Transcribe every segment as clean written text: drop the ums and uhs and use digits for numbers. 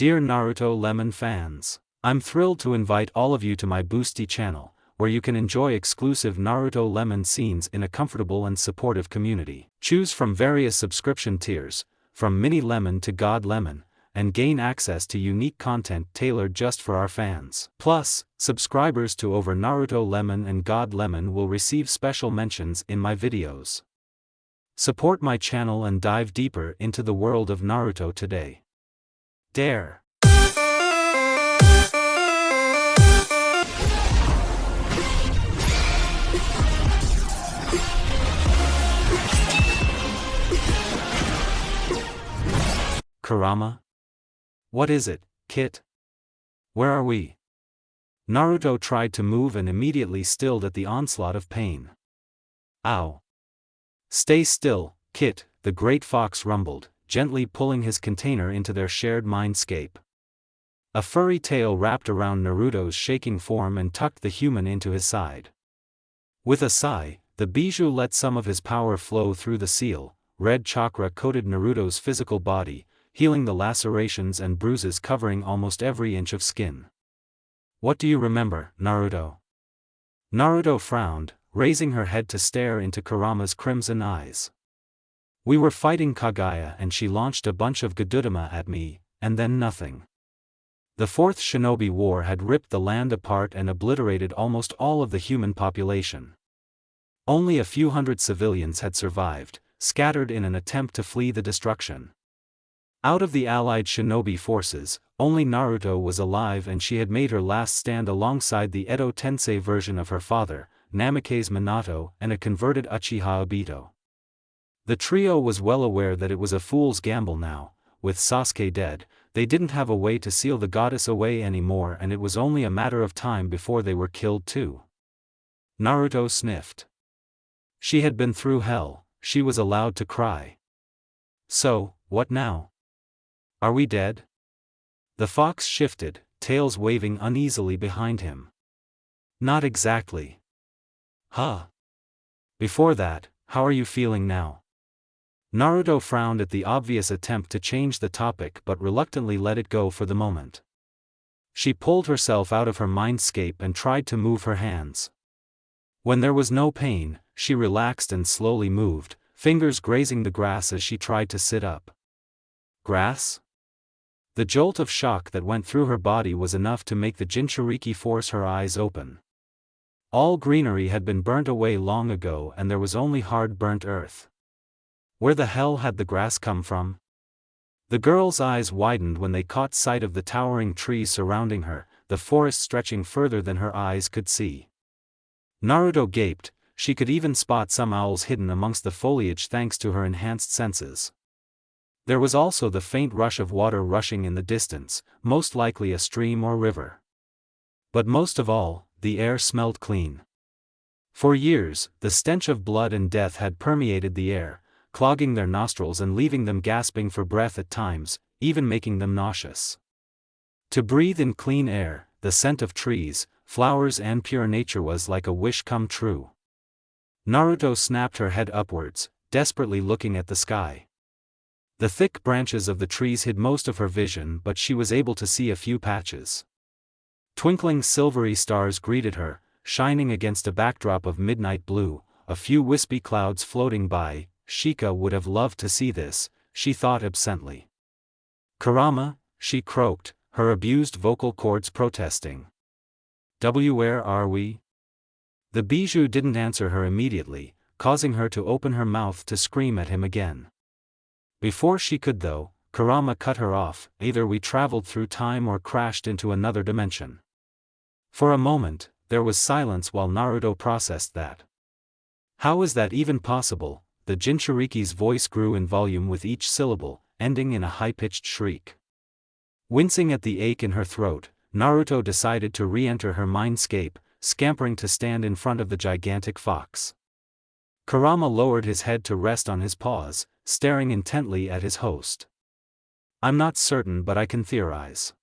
Dear Naruto Lemon fans, I'm thrilled to invite all of you to my Boosty channel, where you can enjoy exclusive Naruto Lemon scenes in a comfortable and supportive community. Choose from various subscription tiers, from Mini Lemon to God Lemon, and gain access to unique content tailored just for our fans. Plus, subscribers to over Naruto Lemon and God Lemon will receive special mentions in my videos. Support my channel and dive deeper into the world of Naruto today. Dare! Kurama? What is it, Kit? Where are we? Naruto tried to move and immediately stilled at the onslaught of pain. Ow! Stay still, Kit, the great fox rumbled, gently pulling his container into their shared mindscape. A furry tail wrapped around Naruto's shaking form and tucked the human into his side. With a sigh, the bijou let some of his power flow through the seal. Red chakra coated Naruto's physical body, healing the lacerations and bruises covering almost every inch of skin. What do you remember, Naruto? Naruto frowned, raising her head to stare into Kurama's crimson eyes. We were fighting Kaguya and she launched a bunch of Godudama at me, and then nothing. The Fourth Shinobi War had ripped the land apart and obliterated almost all of the human population. Only a few hundred civilians had survived, scattered in an attempt to flee the destruction. Out of the allied shinobi forces, only Naruto was alive and she had made her last stand alongside the Edo Tensei version of her father, Namikaze Minato, and a converted Uchiha Obito. The trio was well aware that it was a fool's gamble now. With Sasuke dead, they didn't have a way to seal the goddess away anymore and it was only a matter of time before they were killed too. Naruto sniffed. She had been through hell, she was allowed to cry. So, what now? Are we dead? The fox shifted, tails waving uneasily behind him. Not exactly. Huh? Before that, how are you feeling now? Naruto frowned at the obvious attempt to change the topic but reluctantly let it go for the moment. She pulled herself out of her mindscape and tried to move her hands. When there was no pain, she relaxed and slowly moved, fingers grazing the grass as she tried to sit up. Grass? The jolt of shock that went through her body was enough to make the Jinchuriki force her eyes open. All greenery had been burnt away long ago and there was only hard burnt earth. Where the hell had the grass come from? The girl's eyes widened when they caught sight of the towering trees surrounding her, the forest stretching further than her eyes could see. Naruto gaped, she could even spot some owls hidden amongst the foliage thanks to her enhanced senses. There was also the faint rush of water rushing in the distance, most likely a stream or river. But most of all, the air smelled clean. For years, the stench of blood and death had permeated the air, clogging their nostrils and leaving them gasping for breath at times, even making them nauseous. To breathe in clean air, the scent of trees, flowers and pure nature was like a wish come true. Naruto snapped her head upwards, desperately looking at the sky. The thick branches of the trees hid most of her vision but she was able to see a few patches. Twinkling silvery stars greeted her, shining against a backdrop of midnight blue, a few wispy clouds floating by. Shika would have loved to see this, she thought absently. Kurama, she croaked, her abused vocal cords protesting. Where are we? The bijou didn't answer her immediately, causing her to open her mouth to scream at him again. Before she could though, Kurama cut her off, either we traveled through time or crashed into another dimension. For a moment, there was silence while Naruto processed that. How is that even possible? The Jinchuriki's voice grew in volume with each syllable, ending in a high-pitched shriek. Wincing at the ache in her throat, Naruto decided to re-enter her mindscape, scampering to stand in front of the gigantic fox. Kurama lowered his head to rest on his paws, staring intently at his host. I'm not certain but I can theorize.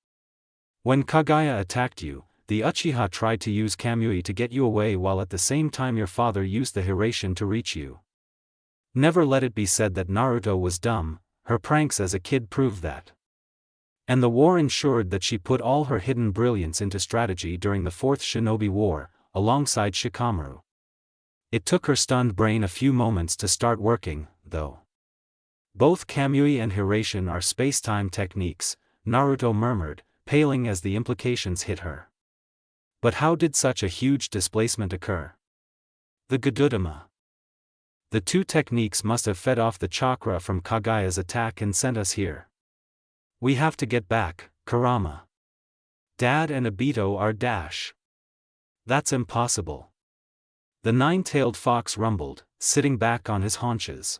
When Kaguya attacked you, the Uchiha tried to use Kamui to get you away while at the same time your father used the Hiraishin to reach you. Never let it be said that Naruto was dumb, her pranks as a kid proved that. And the war ensured that she put all her hidden brilliance into strategy during the Fourth Shinobi War, alongside Shikamaru. It took her stunned brain a few moments to start working, though. Both Kamui and Hiraition are space-time techniques, Naruto murmured, paling as the implications hit her. But how did such a huge displacement occur? The Gedudama. The two techniques must have fed off the chakra from Kagaya's attack and sent us here. We have to get back, Kurama. Dad and Obito are dash. That's impossible. The nine-tailed fox rumbled, sitting back on his haunches.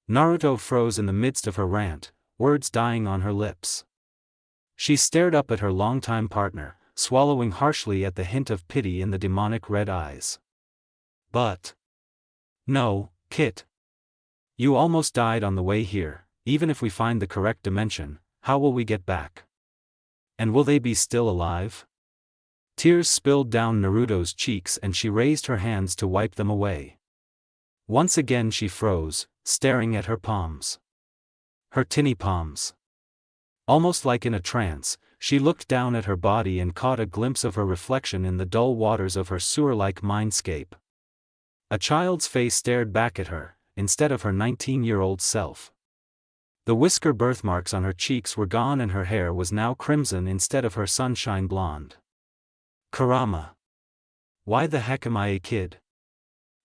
Naruto froze in the midst of her rant, words dying on her lips. She stared up at her longtime partner, swallowing harshly at the hint of pity in the demonic red eyes. But... no, Kit. You almost died on the way here. Even if we find the correct dimension, how will we get back? And will they be still alive? Tears spilled down Naruto's cheeks and she raised her hands to wipe them away. Once again she froze, staring at her palms. Her tinny palms. Almost like in a trance, she looked down at her body and caught a glimpse of her reflection in the dull waters of her sewer-like mindscape. A child's face stared back at her, instead of her 19-year-old self. The whisker birthmarks on her cheeks were gone and her hair was now crimson instead of her sunshine blonde. Kurama. Why the heck am I a kid?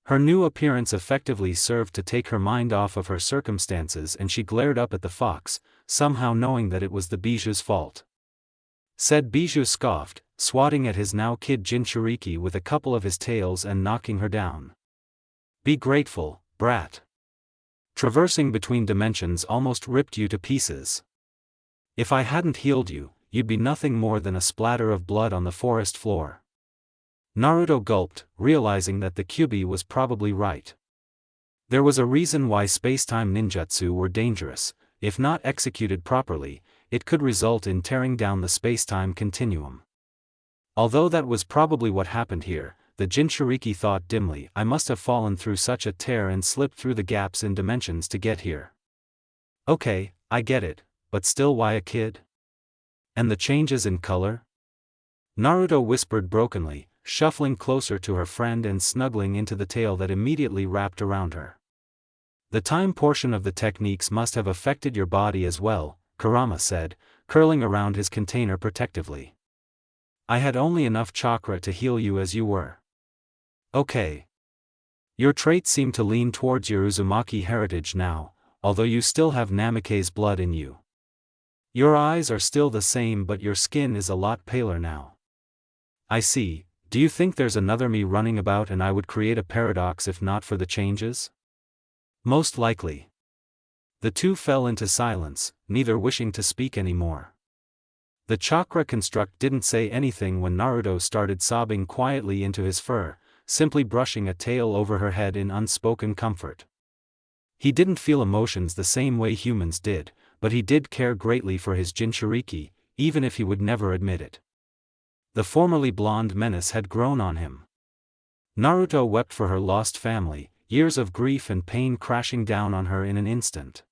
Her new appearance effectively served to take her mind off of her circumstances and she glared up at the fox, somehow knowing that it was the Biju's fault. Said Biju scoffed, swatting at his now-kid Jinchuriki with a couple of his tails and knocking her down. Be grateful, brat. Traversing between dimensions almost ripped you to pieces. If I hadn't healed you, you'd be nothing more than a splatter of blood on the forest floor. Naruto gulped, realizing that the Kyuubi was probably right. There was a reason why spacetime ninjutsu were dangerous. If not executed properly, it could result in tearing down the spacetime continuum. Although that was probably what happened here, the Jinchuriki thought dimly, I must have fallen through such a tear and slipped through the gaps in dimensions to get here. Okay, I get it, but still why a kid? And the changes in color? Naruto whispered brokenly, shuffling closer to her friend and snuggling into the tail that immediately wrapped around her. The time portion of the techniques must have affected your body as well, Kurama said, curling around his container protectively. I had only enough chakra to heal you as you were. Okay. Your traits seem to lean towards your Uzumaki heritage now, although you still have Namikaze's blood in you. Your eyes are still the same but your skin is a lot paler now. I see. Do you think there's another me running about and I would create a paradox if not for the changes? Most likely. The two fell into silence, neither wishing to speak anymore. The chakra construct didn't say anything when Naruto started sobbing quietly into his fur, simply brushing a tail over her head in unspoken comfort. He didn't feel emotions the same way humans did, but he did care greatly for his Jinchuriki, even if he would never admit it. The formerly blonde menace had grown on him. Naruto wept for her lost family, years of grief and pain crashing down on her in an instant.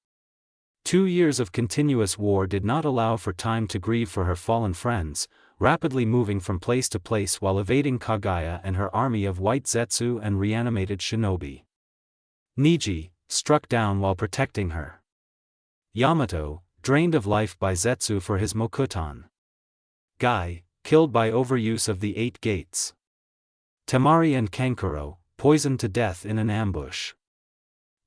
2 years of continuous war did not allow for time to grieve for her fallen friends, rapidly moving from place to place while evading Kagaya and her army of white Zetsu and reanimated shinobi. Niji, struck down while protecting her. Yamato, drained of life by Zetsu for his Mokuton. Guy, killed by overuse of the 8 gates. Temari and Kankuro, poisoned to death in an ambush.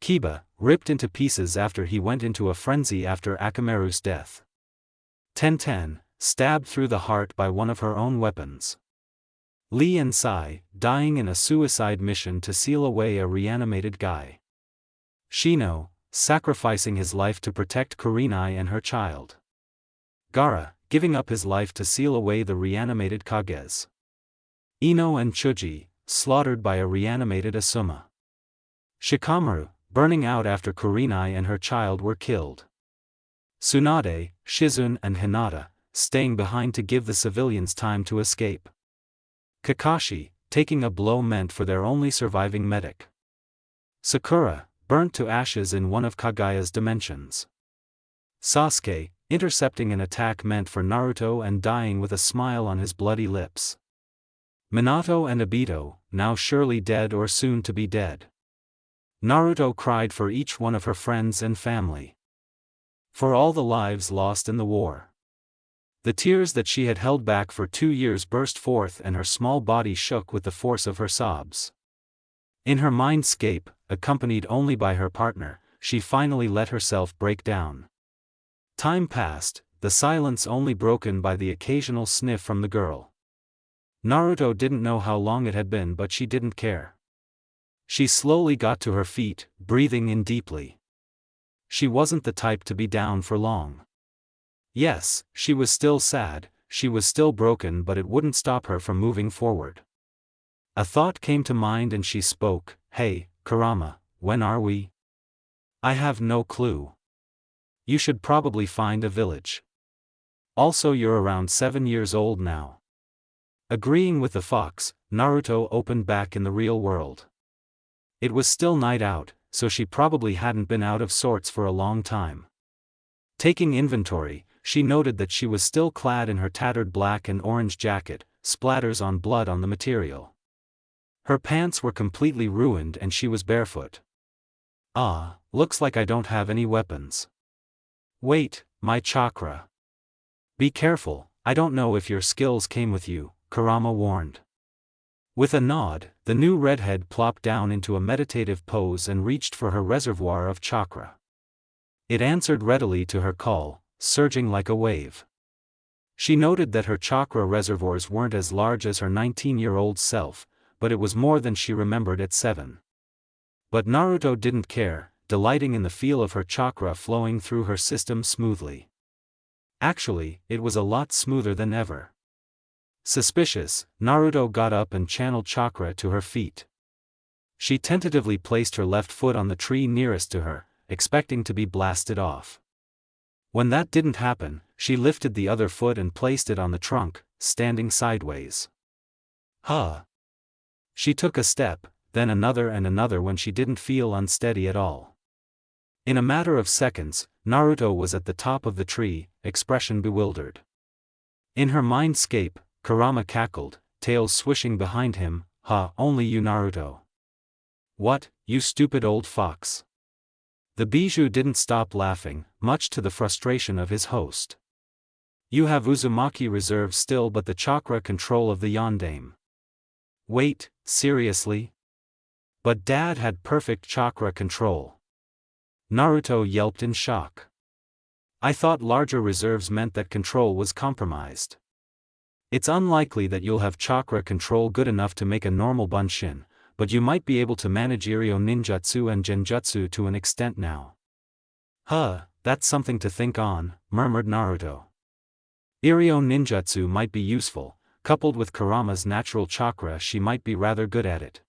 Kiba, ripped into pieces after he went into a frenzy after Akamaru's death. Tenten, stabbed through the heart by one of her own weapons. Lee and Sai, dying in a suicide mission to seal away a reanimated Guy. Shino, sacrificing his life to protect Kurenai and her child. Gaara, giving up his life to seal away the reanimated Kage. Ino and Chuji, slaughtered by a reanimated Asuma. Shikamaru, burning out after Kurenai and her child were killed. Tsunade, Shizune and Hinata, staying behind to give the civilians time to escape. Kakashi, taking a blow meant for their only surviving medic. Sakura, burnt to ashes in one of Kagaya's dimensions. Sasuke, intercepting an attack meant for Naruto and dying with a smile on his bloody lips. Minato and Obito, now surely dead or soon to be dead. Naruto cried for each one of her friends and family. For all the lives lost in the war. The tears that she had held back for 2 years burst forth and her small body shook with the force of her sobs. In her mindscape, accompanied only by her partner, she finally let herself break down. Time passed, the silence only broken by the occasional sniff from the girl. Naruto didn't know how long it had been, but she didn't care. She slowly got to her feet, breathing in deeply. She wasn't the type to be down for long. Yes, she was still sad, she was still broken, but it wouldn't stop her from moving forward. A thought came to mind and she spoke, "Hey, Kurama, when are we?" "I have no clue. You should probably find a village. Also, you're around 7 years old now." Agreeing with the fox, Naruto opened back in the real world. It was still night out, so she probably hadn't been out of sorts for a long time. Taking inventory, she noted that she was still clad in her tattered black and orange jacket, splatters on blood on the material. Her pants were completely ruined and she was barefoot. "Ah, looks like I don't have any weapons." "Wait, my chakra." "Be careful, I don't know if your skills came with you," Kurama warned. With a nod, the new redhead plopped down into a meditative pose and reached for her reservoir of chakra. It answered readily to her call, surging like a wave. She noted that her chakra reservoirs weren't as large as her 19-year-old self, but it was more than she remembered at 7. But Naruto didn't care, delighting in the feel of her chakra flowing through her system smoothly. Actually, it was a lot smoother than ever. Suspicious, Naruto got up and channeled chakra to her feet. She tentatively placed her left foot on the tree nearest to her, expecting to be blasted off. When that didn't happen, she lifted the other foot and placed it on the trunk, standing sideways. Huh. She took a step, then another and another when she didn't feel unsteady at all. In a matter of seconds, Naruto was at the top of the tree, expression bewildered. In her mindscape, Kurama cackled, tail swishing behind him, "Ha, only you Naruto." "What, you stupid old fox." The bijou didn't stop laughing, much to the frustration of his host. "You have Uzumaki reserve still but the chakra control of the yondaime." "Wait, seriously?" "But Dad had perfect chakra control." Naruto yelped in shock. "I thought larger reserves meant that control was compromised." "It's unlikely that you'll have chakra control good enough to make a normal bunshin, but you might be able to manage Iryo ninjutsu and genjutsu to an extent now." "Huh, that's something to think on," murmured Naruto. Iryo ninjutsu might be useful, coupled with Kurama's natural chakra she might be rather good at it.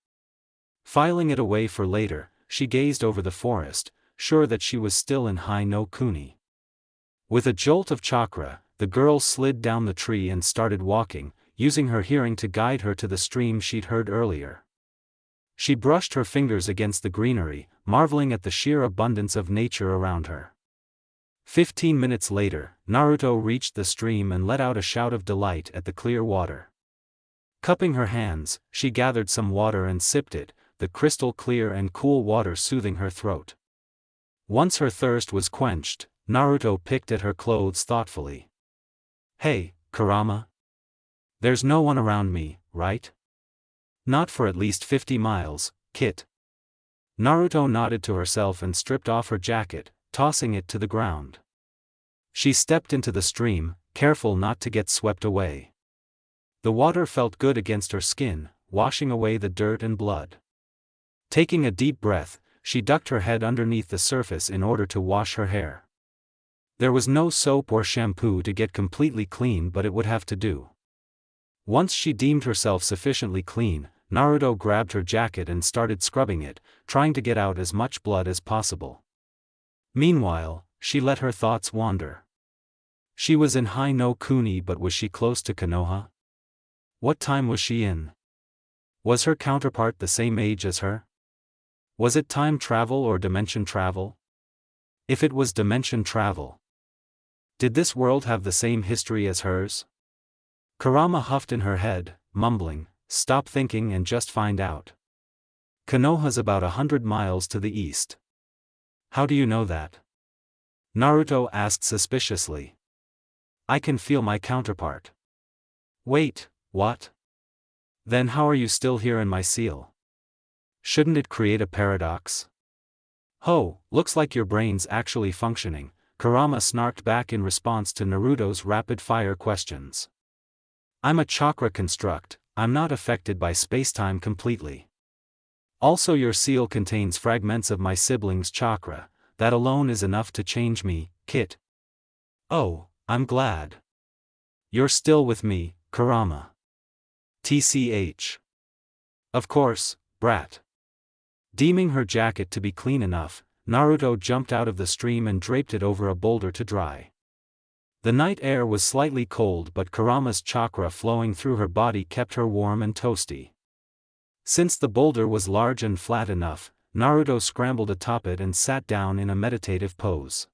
Filing it away for later, she gazed over the forest, sure that she was still in High no Kuni. With a jolt of chakra, the girl slid down the tree and started walking, using her hearing to guide her to the stream she'd heard earlier. She brushed her fingers against the greenery, marveling at the sheer abundance of nature around her. 15 minutes later, Naruto reached the stream and let out a shout of delight at the clear water. Cupping her hands, she gathered some water and sipped it, the crystal clear and cool water soothing her throat. Once her thirst was quenched, Naruto picked at her clothes thoughtfully. "Hey, Kurama. There's no one around me, right?" "Not for at least 50 miles, Kit." Naruto nodded to herself and stripped off her jacket, tossing it to the ground. She stepped into the stream, careful not to get swept away. The water felt good against her skin, washing away the dirt and blood. Taking a deep breath, she ducked her head underneath the surface in order to wash her hair. There was no soap or shampoo to get completely clean, but it would have to do. Once she deemed herself sufficiently clean, Naruto grabbed her jacket and started scrubbing it, trying to get out as much blood as possible. Meanwhile, she let her thoughts wander. She was in High no Kuni, but was she close to Konoha? What time was she in? Was her counterpart the same age as her? Was it time travel or dimension travel? If it was dimension travel, Did this world have the same history as hers? Kurama huffed in her head, mumbling, "Stop thinking and just find out. Konoha's about 100 miles to the east." "How do you know that?" Naruto asked suspiciously. "I can feel my counterpart." "Wait, what? Then how are you still here in my seal? Shouldn't it create a paradox?" "Ho, looks like your brain's actually functioning," Kurama snarked back in response to Naruto's rapid-fire questions. "I'm a chakra construct, I'm not affected by spacetime completely. Also your seal contains fragments of my sibling's chakra, that alone is enough to change me, Kit." "Oh, I'm glad. You're still with me, Kurama." "TCH. Of course, brat." Deeming her jacket to be clean enough, Naruto jumped out of the stream and draped it over a boulder to dry. The night air was slightly cold, but Kurama's chakra flowing through her body kept her warm and toasty. Since the boulder was large and flat enough, Naruto scrambled atop it and sat down in a meditative pose.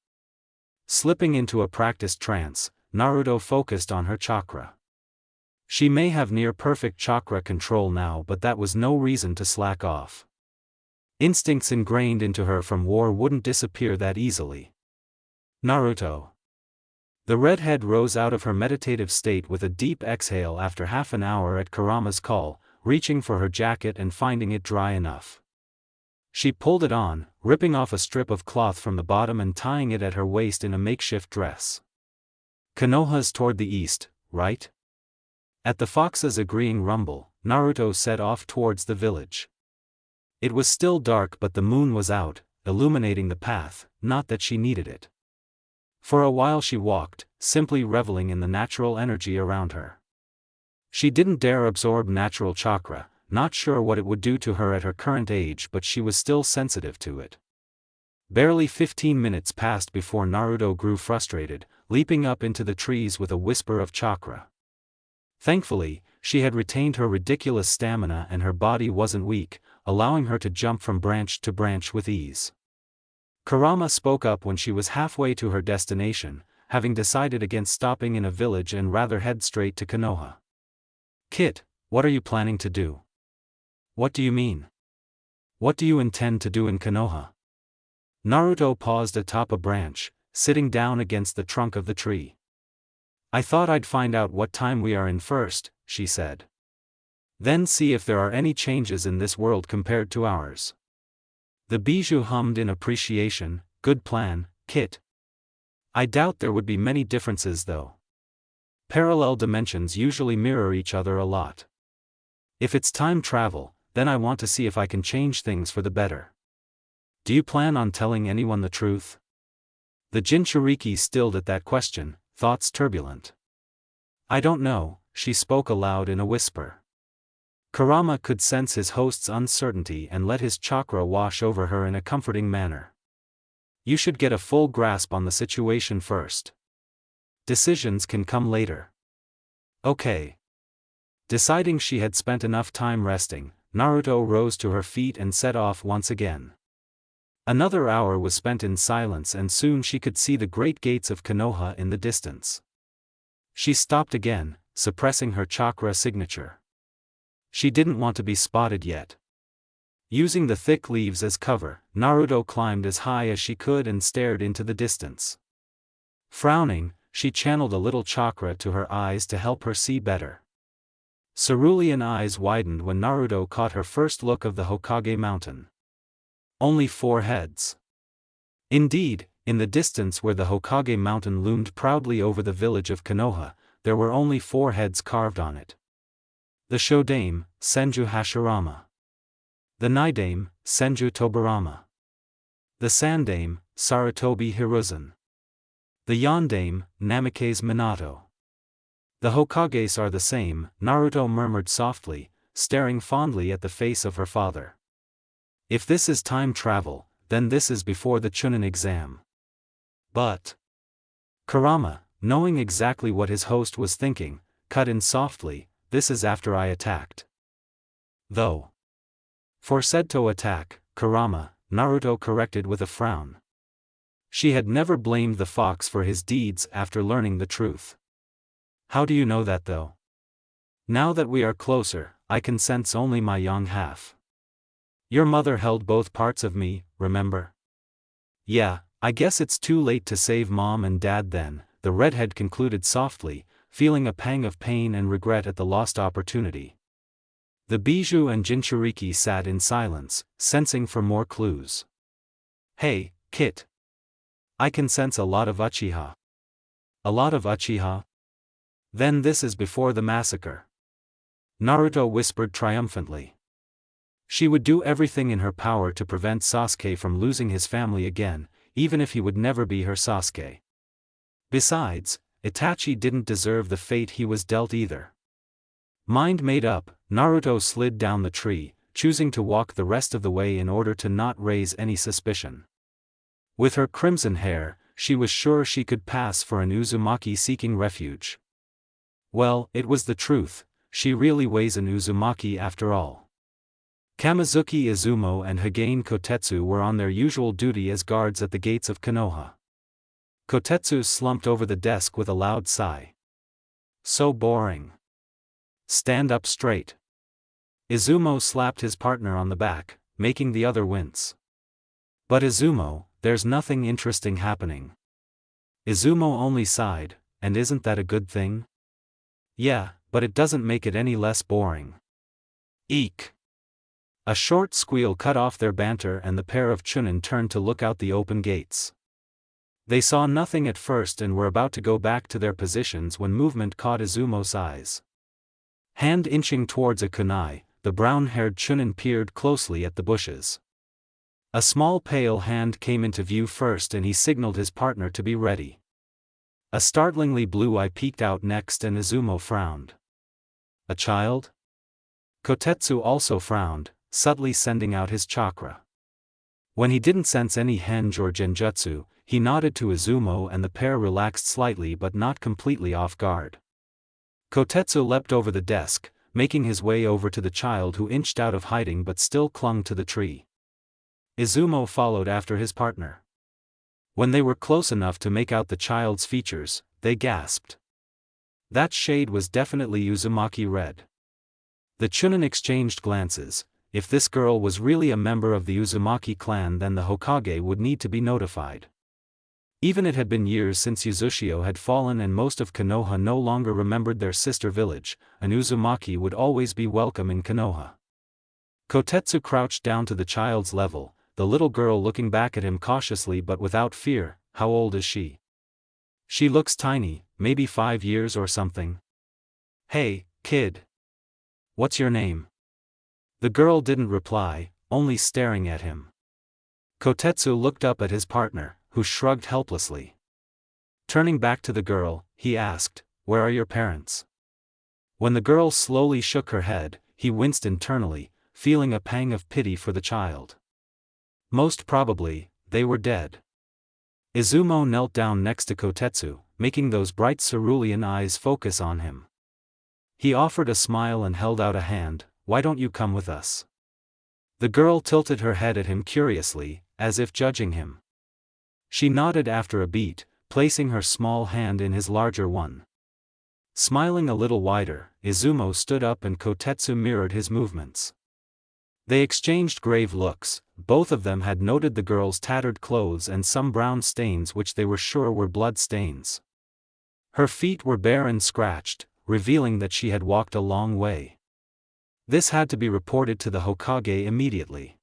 Slipping into a practiced trance, Naruto focused on her chakra. She may have near-perfect chakra control now, but that was no reason to slack off. Instincts ingrained into her from war wouldn't disappear that easily. "Naruto." The redhead rose out of her meditative state with a deep exhale after half an hour at Kurama's call, reaching for her jacket and finding it dry enough. She pulled it on, ripping off a strip of cloth from the bottom and tying it at her waist in a makeshift dress. "Konoha's toward the east, right?" At the fox's agreeing rumble, Naruto set off towards the village. It was still dark, but the moon was out, illuminating the path, not that she needed it. For a while she walked, simply reveling in the natural energy around her. She didn't dare absorb natural chakra, not sure what it would do to her at her current age, but she was still sensitive to it. Barely 15 minutes passed before Naruto grew frustrated, leaping up into the trees with a whisper of chakra. Thankfully, she had retained her ridiculous stamina and her body wasn't weak, allowing her to jump from branch to branch with ease. Kurama spoke up when she was halfway to her destination, having decided against stopping in a village and rather head straight to Konoha. "Kit, what are you planning to do?" "What do you mean? What do you intend to do in Konoha?" Naruto paused atop a branch, sitting down against the trunk of the tree. "I thought I'd find out what time we are in first," she said. "Then see if there are any changes in this world compared to ours." The bijou hummed in appreciation. "Good plan, Kit. I doubt there would be many differences though. Parallel dimensions usually mirror each other a lot. If it's time travel, then I want to see if I can change things for the better." "Do you plan on telling anyone the truth?" The Jinchuriki stilled at that question, thoughts turbulent. "I don't know," she spoke aloud in a whisper. Kurama could sense his host's uncertainty and let his chakra wash over her in a comforting manner. "You should get a full grasp on the situation first. Decisions can come later." "Okay." Deciding she had spent enough time resting, Naruto rose to her feet and set off once again. Another hour was spent in silence and soon she could see the great gates of Konoha in the distance. She stopped again, suppressing her chakra signature. She didn't want to be spotted yet. Using the thick leaves as cover, Naruto climbed as high as she could and stared into the distance. Frowning, she channeled a little chakra to her eyes to help her see better. Cerulean eyes widened when Naruto caught her first look of the Hokage mountain. Only 4 heads. Indeed, in the distance where the Hokage mountain loomed proudly over the village of Konoha, there were only 4 heads carved on it. The Shodame, Senju Hashirama. The Nidame, Senju Tobarama. The Sandame, Sarutobi Hiruzen. The Yondame, Namikaze Minato. "The Hokages are the same," Naruto murmured softly, staring fondly at the face of her father. "If this is time travel, then this is before the Chunin exam." "But..." Kurama, knowing exactly what his host was thinking, cut in softly, "This is after I attacked. Though." "For said to attack, Kurama," Naruto corrected with a frown. She had never blamed the fox for his deeds after learning the truth. How do you know that though? Now that we are closer, I can sense only my young half. Your mother held both parts of me, remember? Yeah, I guess it's too late to save mom and dad then, the redhead concluded softly, feeling a pang of pain and regret at the lost opportunity. The Bijou and Jinchuriki sat in silence, sensing for more clues. Hey, Kit. I can sense a lot of Uchiha. A lot of Uchiha? Then this is before the massacre. Naruto whispered triumphantly. She would do everything in her power to prevent Sasuke from losing his family again, even if he would never be her Sasuke. Besides, Itachi didn't deserve the fate he was dealt either. Mind made up, Naruto slid down the tree, choosing to walk the rest of the way in order to not raise any suspicion. With her crimson hair, she was sure she could pass for an Uzumaki seeking refuge. Well, it was the truth, she really was an Uzumaki after all. Kamizuki Izumo and Hagane Kotetsu were on their usual duty as guards at the gates of Konoha. Kotetsu slumped over the desk with a loud sigh. So boring. Stand up straight. Izumo slapped his partner on the back, making the other wince. But Izumo, there's nothing interesting happening. Izumo only sighed, and isn't that a good thing? Yeah, but it doesn't make it any less boring. Eek! A short squeal cut off their banter and the pair of Chunin turned to look out the open gates. They saw nothing at first and were about to go back to their positions when movement caught Izumo's eyes. Hand inching towards a kunai, the brown-haired Chunin peered closely at the bushes. A small pale hand came into view first and he signaled his partner to be ready. A startlingly blue eye peeked out next and Izumo frowned. A child? Kotetsu also frowned, subtly sending out his chakra. When he didn't sense any henge or genjutsu, he nodded to Izumo and the pair relaxed slightly but not completely off guard. Kotetsu leapt over the desk, making his way over to the child who inched out of hiding but still clung to the tree. Izumo followed after his partner. When they were close enough to make out the child's features, they gasped. That shade was definitely Uzumaki red. The Chunin exchanged glances. If this girl was really a member of the Uzumaki clan, then the Hokage would need to be notified. Even it had been years since Uzushio had fallen and most of Konoha no longer remembered their sister village, an Uzumaki would always be welcome in Konoha. Kotetsu crouched down to the child's level, the little girl looking back at him cautiously but without fear. How old is she? She looks tiny, maybe 5 years or something. Hey, kid. What's your name? The girl didn't reply, only staring at him. Kotetsu looked up at his partner, who shrugged helplessly. Turning back to the girl, he asked, "Where are your parents?" When the girl slowly shook her head, he winced internally, feeling a pang of pity for the child. Most probably, they were dead. Izumo knelt down next to Kotetsu, making those bright cerulean eyes focus on him. He offered a smile and held out a hand. Why don't you come with us? The girl tilted her head at him curiously, as if judging him. She nodded after a beat, placing her small hand in his larger one. Smiling a little wider, Izumo stood up and Kotetsu mirrored his movements. They exchanged grave looks. Both of them had noted the girl's tattered clothes and some brown stains which they were sure were blood stains. Her feet were bare and scratched, revealing that she had walked a long way. This had to be reported to the Hokage immediately.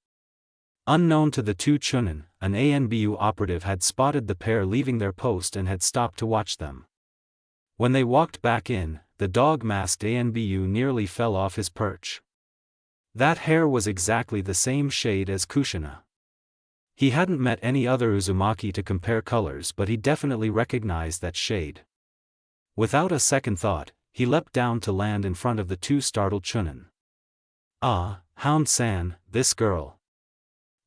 Unknown to the two Chunin, an ANBU operative had spotted the pair leaving their post and had stopped to watch them. When they walked back in, the dog-masked ANBU nearly fell off his perch. That hair was exactly the same shade as Kushina. He hadn't met any other Uzumaki to compare colors, but he definitely recognized that shade. Without a second thought, he leapt down to land in front of the two startled Chunin. Ah, Hound-san, this girl.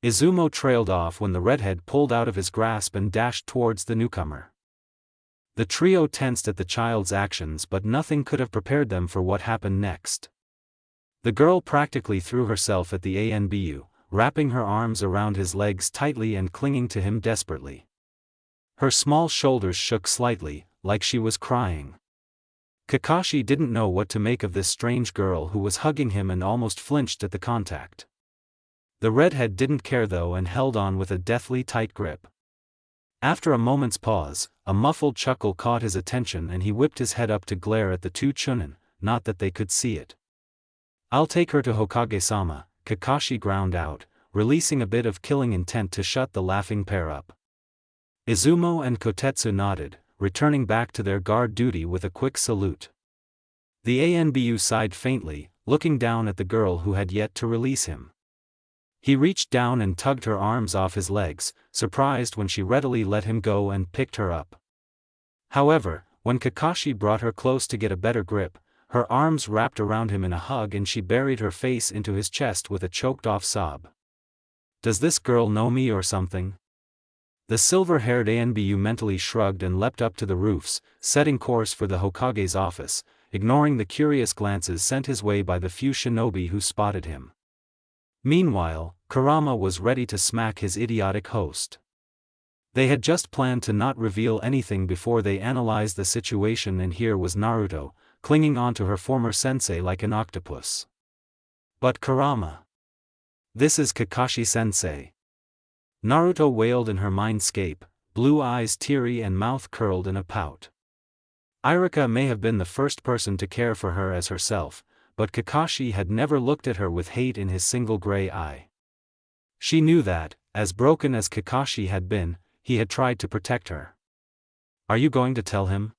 Izumo trailed off when the redhead pulled out of his grasp and dashed towards the newcomer. The trio tensed at the child's actions, but nothing could have prepared them for what happened next. The girl practically threw herself at the ANBU, wrapping her arms around his legs tightly and clinging to him desperately. Her small shoulders shook slightly, like she was crying. Kakashi didn't know what to make of this strange girl who was hugging him and almost flinched at the contact. The redhead didn't care though and held on with a deathly tight grip. After a moment's pause, a muffled chuckle caught his attention and he whipped his head up to glare at the two chunin, not that they could see it. "I'll take her to Hokage-sama," Kakashi ground out, releasing a bit of killing intent to shut the laughing pair up. Izumo and Kotetsu nodded, returning back to their guard duty with a quick salute. The ANBU sighed faintly, looking down at the girl who had yet to release him. He reached down and tugged her arms off his legs, surprised when she readily let him go and picked her up. However, when Kakashi brought her close to get a better grip, her arms wrapped around him in a hug and she buried her face into his chest with a choked-off sob. "Does this girl know me or something?" The silver-haired ANBU mentally shrugged and leapt up to the roofs, setting course for the Hokage's office, ignoring the curious glances sent his way by the few shinobi who spotted him. Meanwhile, Kurama was ready to smack his idiotic host. They had just planned to not reveal anything before they analyzed the situation, and here was Naruto, clinging onto her former sensei like an octopus. "But Kurama. This is Kakashi-sensei." Naruto wailed in her mindscape, blue eyes teary and mouth curled in a pout. Irika may have been the first person to care for her as herself, but Kakashi had never looked at her with hate in his single gray eye. She knew that, as broken as Kakashi had been, he had tried to protect her. "Are you going to tell him?"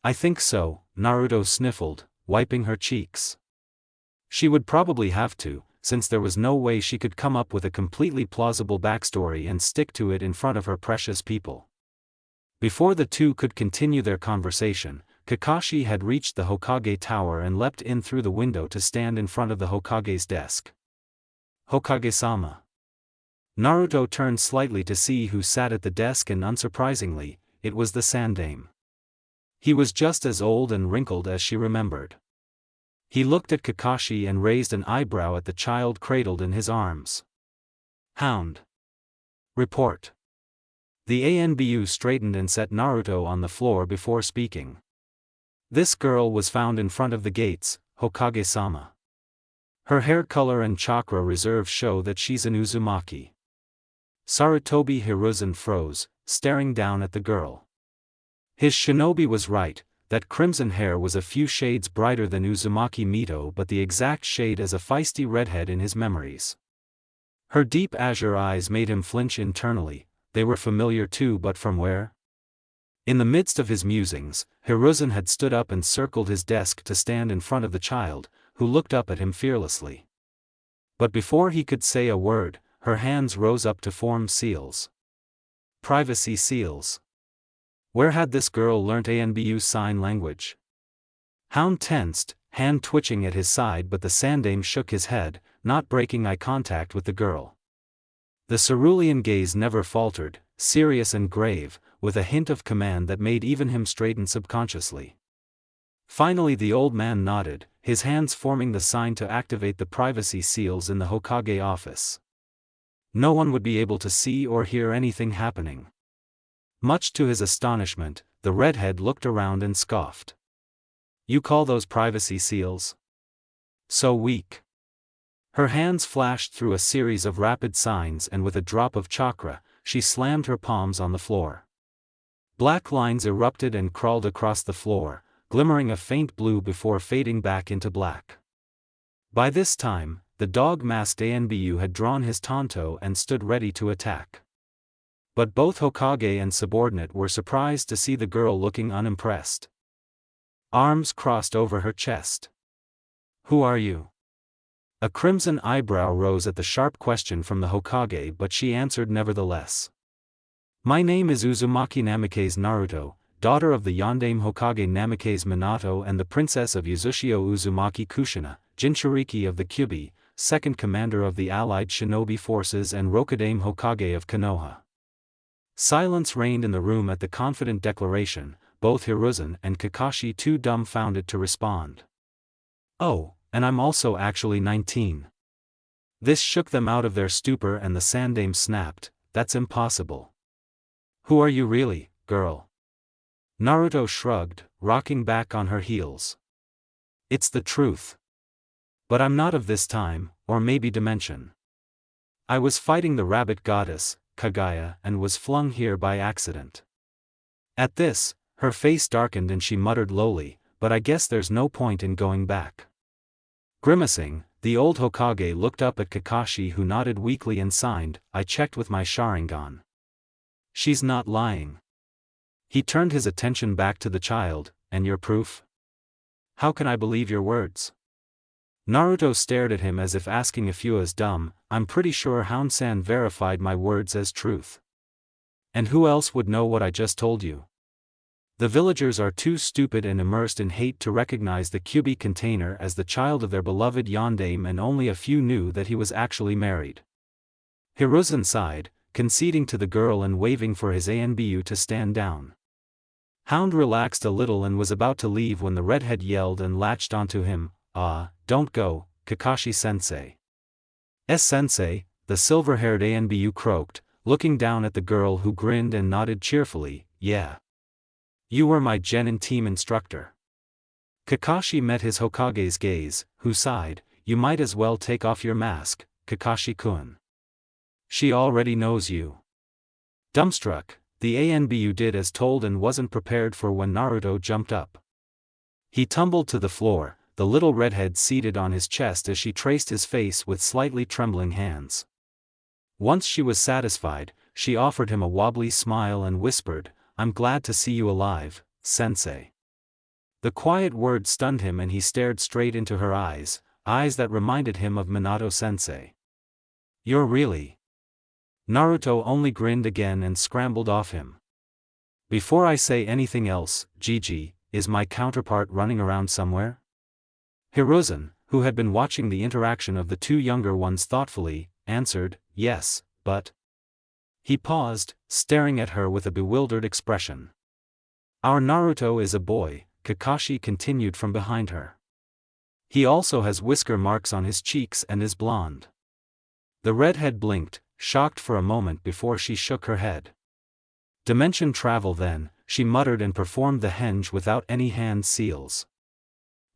"I think so," Naruto sniffled, wiping her cheeks. She would probably have to, since there was no way she could come up with a completely plausible backstory and stick to it in front of her precious people. Before the two could continue their conversation, Kakashi had reached the Hokage tower and leapt in through the window to stand in front of the Hokage's desk. "Hokage-sama." Naruto turned slightly to see who sat at the desk, and unsurprisingly, it was the Sandaime. He was just as old and wrinkled as she remembered. He looked at Kakashi and raised an eyebrow at the child cradled in his arms. "Hound. Report." The ANBU straightened and set Naruto on the floor before speaking. "This girl was found in front of the gates, Hokage-sama. Her hair color and chakra reserve show that she's an uzumaki." Sarutobi Hiruzen froze, staring down at the girl. His shinobi was right, that crimson hair was a few shades brighter than Uzumaki Mito, but the exact shade as a feisty redhead in his memories. Her deep azure eyes made him flinch internally. They were familiar too, but from where? In the midst of his musings, Hiruzen had stood up and circled his desk to stand in front of the child, who looked up at him fearlessly. But before he could say a word, her hands rose up to form seals. Privacy seals. Where had this girl learnt ANBU's sign language? Hound tensed, hand twitching at his side, but the Sandaime shook his head, not breaking eye contact with the girl. The cerulean gaze never faltered, serious and grave, with a hint of command that made even him straighten subconsciously. Finally the old man nodded, his hands forming the sign to activate the privacy seals in the Hokage office. No one would be able to see or hear anything happening. Much to his astonishment, the redhead looked around and scoffed. "You call those privacy seals? So weak." Her hands flashed through a series of rapid signs, and with a drop of chakra, she slammed her palms on the floor. Black lines erupted and crawled across the floor, glimmering a faint blue before fading back into black. By this time, the dog-masked ANBU had drawn his tanto and stood ready to attack. But both Hokage and subordinate were surprised to see the girl looking unimpressed. Arms crossed over her chest. "Who are you?" A crimson eyebrow rose at the sharp question from the Hokage, but she answered nevertheless. "My name is Uzumaki Namikaze Naruto, daughter of the Yondaime Hokage Namikaze Minato and the princess of Uzushio Uzumaki Kushina, Jinchuriki of the Kyubi, second commander of the allied shinobi forces and Rokudaime Hokage of Konoha." Silence reigned in the room at the confident declaration, both Hiruzen and Kakashi too dumbfounded to respond. "Oh, and I'm also actually 19. This shook them out of their stupor, and the Sandaime snapped, "That's impossible." Who are you really, girl? Naruto shrugged, rocking back on her heels. It's the truth. But I'm not of this time, or maybe dimension. I was fighting the rabbit goddess, Kaguya, and was flung here by accident. At this, her face darkened and she muttered lowly, but I guess there's no point in going back. Grimacing, the old Hokage looked up at Kakashi, who nodded weakly and signed, I checked with my Sharingan. She's not lying. He turned his attention back to the child, and your proof? How can I believe your words? Naruto stared at him as if asking if you is dumb. I'm pretty sure Hound-san verified my words as truth. And who else would know what I just told you? The villagers are too stupid and immersed in hate to recognize the Kyuubi container as the child of their beloved Yondaime, and only a few knew that he was actually married. Hiruzen sighed, conceding to the girl and waving for his Anbu to stand down. Hound relaxed a little and was about to leave when the redhead yelled and latched onto him, don't go, Kakashi-sensei. S-sensei, the silver-haired Anbu croaked, looking down at the girl, who grinned and nodded cheerfully, yeah. You were my genin team instructor. Kakashi met his Hokage's gaze, who sighed, you might as well take off your mask, Kakashi-kun. She already knows you. Dumbstruck, the Anbu did as told and wasn't prepared for when Naruto jumped up. He tumbled to the floor, the little redhead seated on his chest as she traced his face with slightly trembling hands. Once she was satisfied, she offered him a wobbly smile and whispered, I'm glad to see you alive, sensei. The quiet word stunned him and he stared straight into her eyes, eyes that reminded him of Minato-sensei. You're really... Naruto only grinned again and scrambled off him. Before I say anything else, Gigi, is my counterpart running around somewhere? Hiruzen, who had been watching the interaction of the two younger ones thoughtfully, answered, yes, but... He paused, staring at her with a bewildered expression. Our Naruto is a boy, Kakashi continued from behind her. He also has whisker marks on his cheeks and is blonde. The redhead blinked, shocked for a moment before she shook her head. Dimension travel then, she muttered and performed the henge without any hand seals.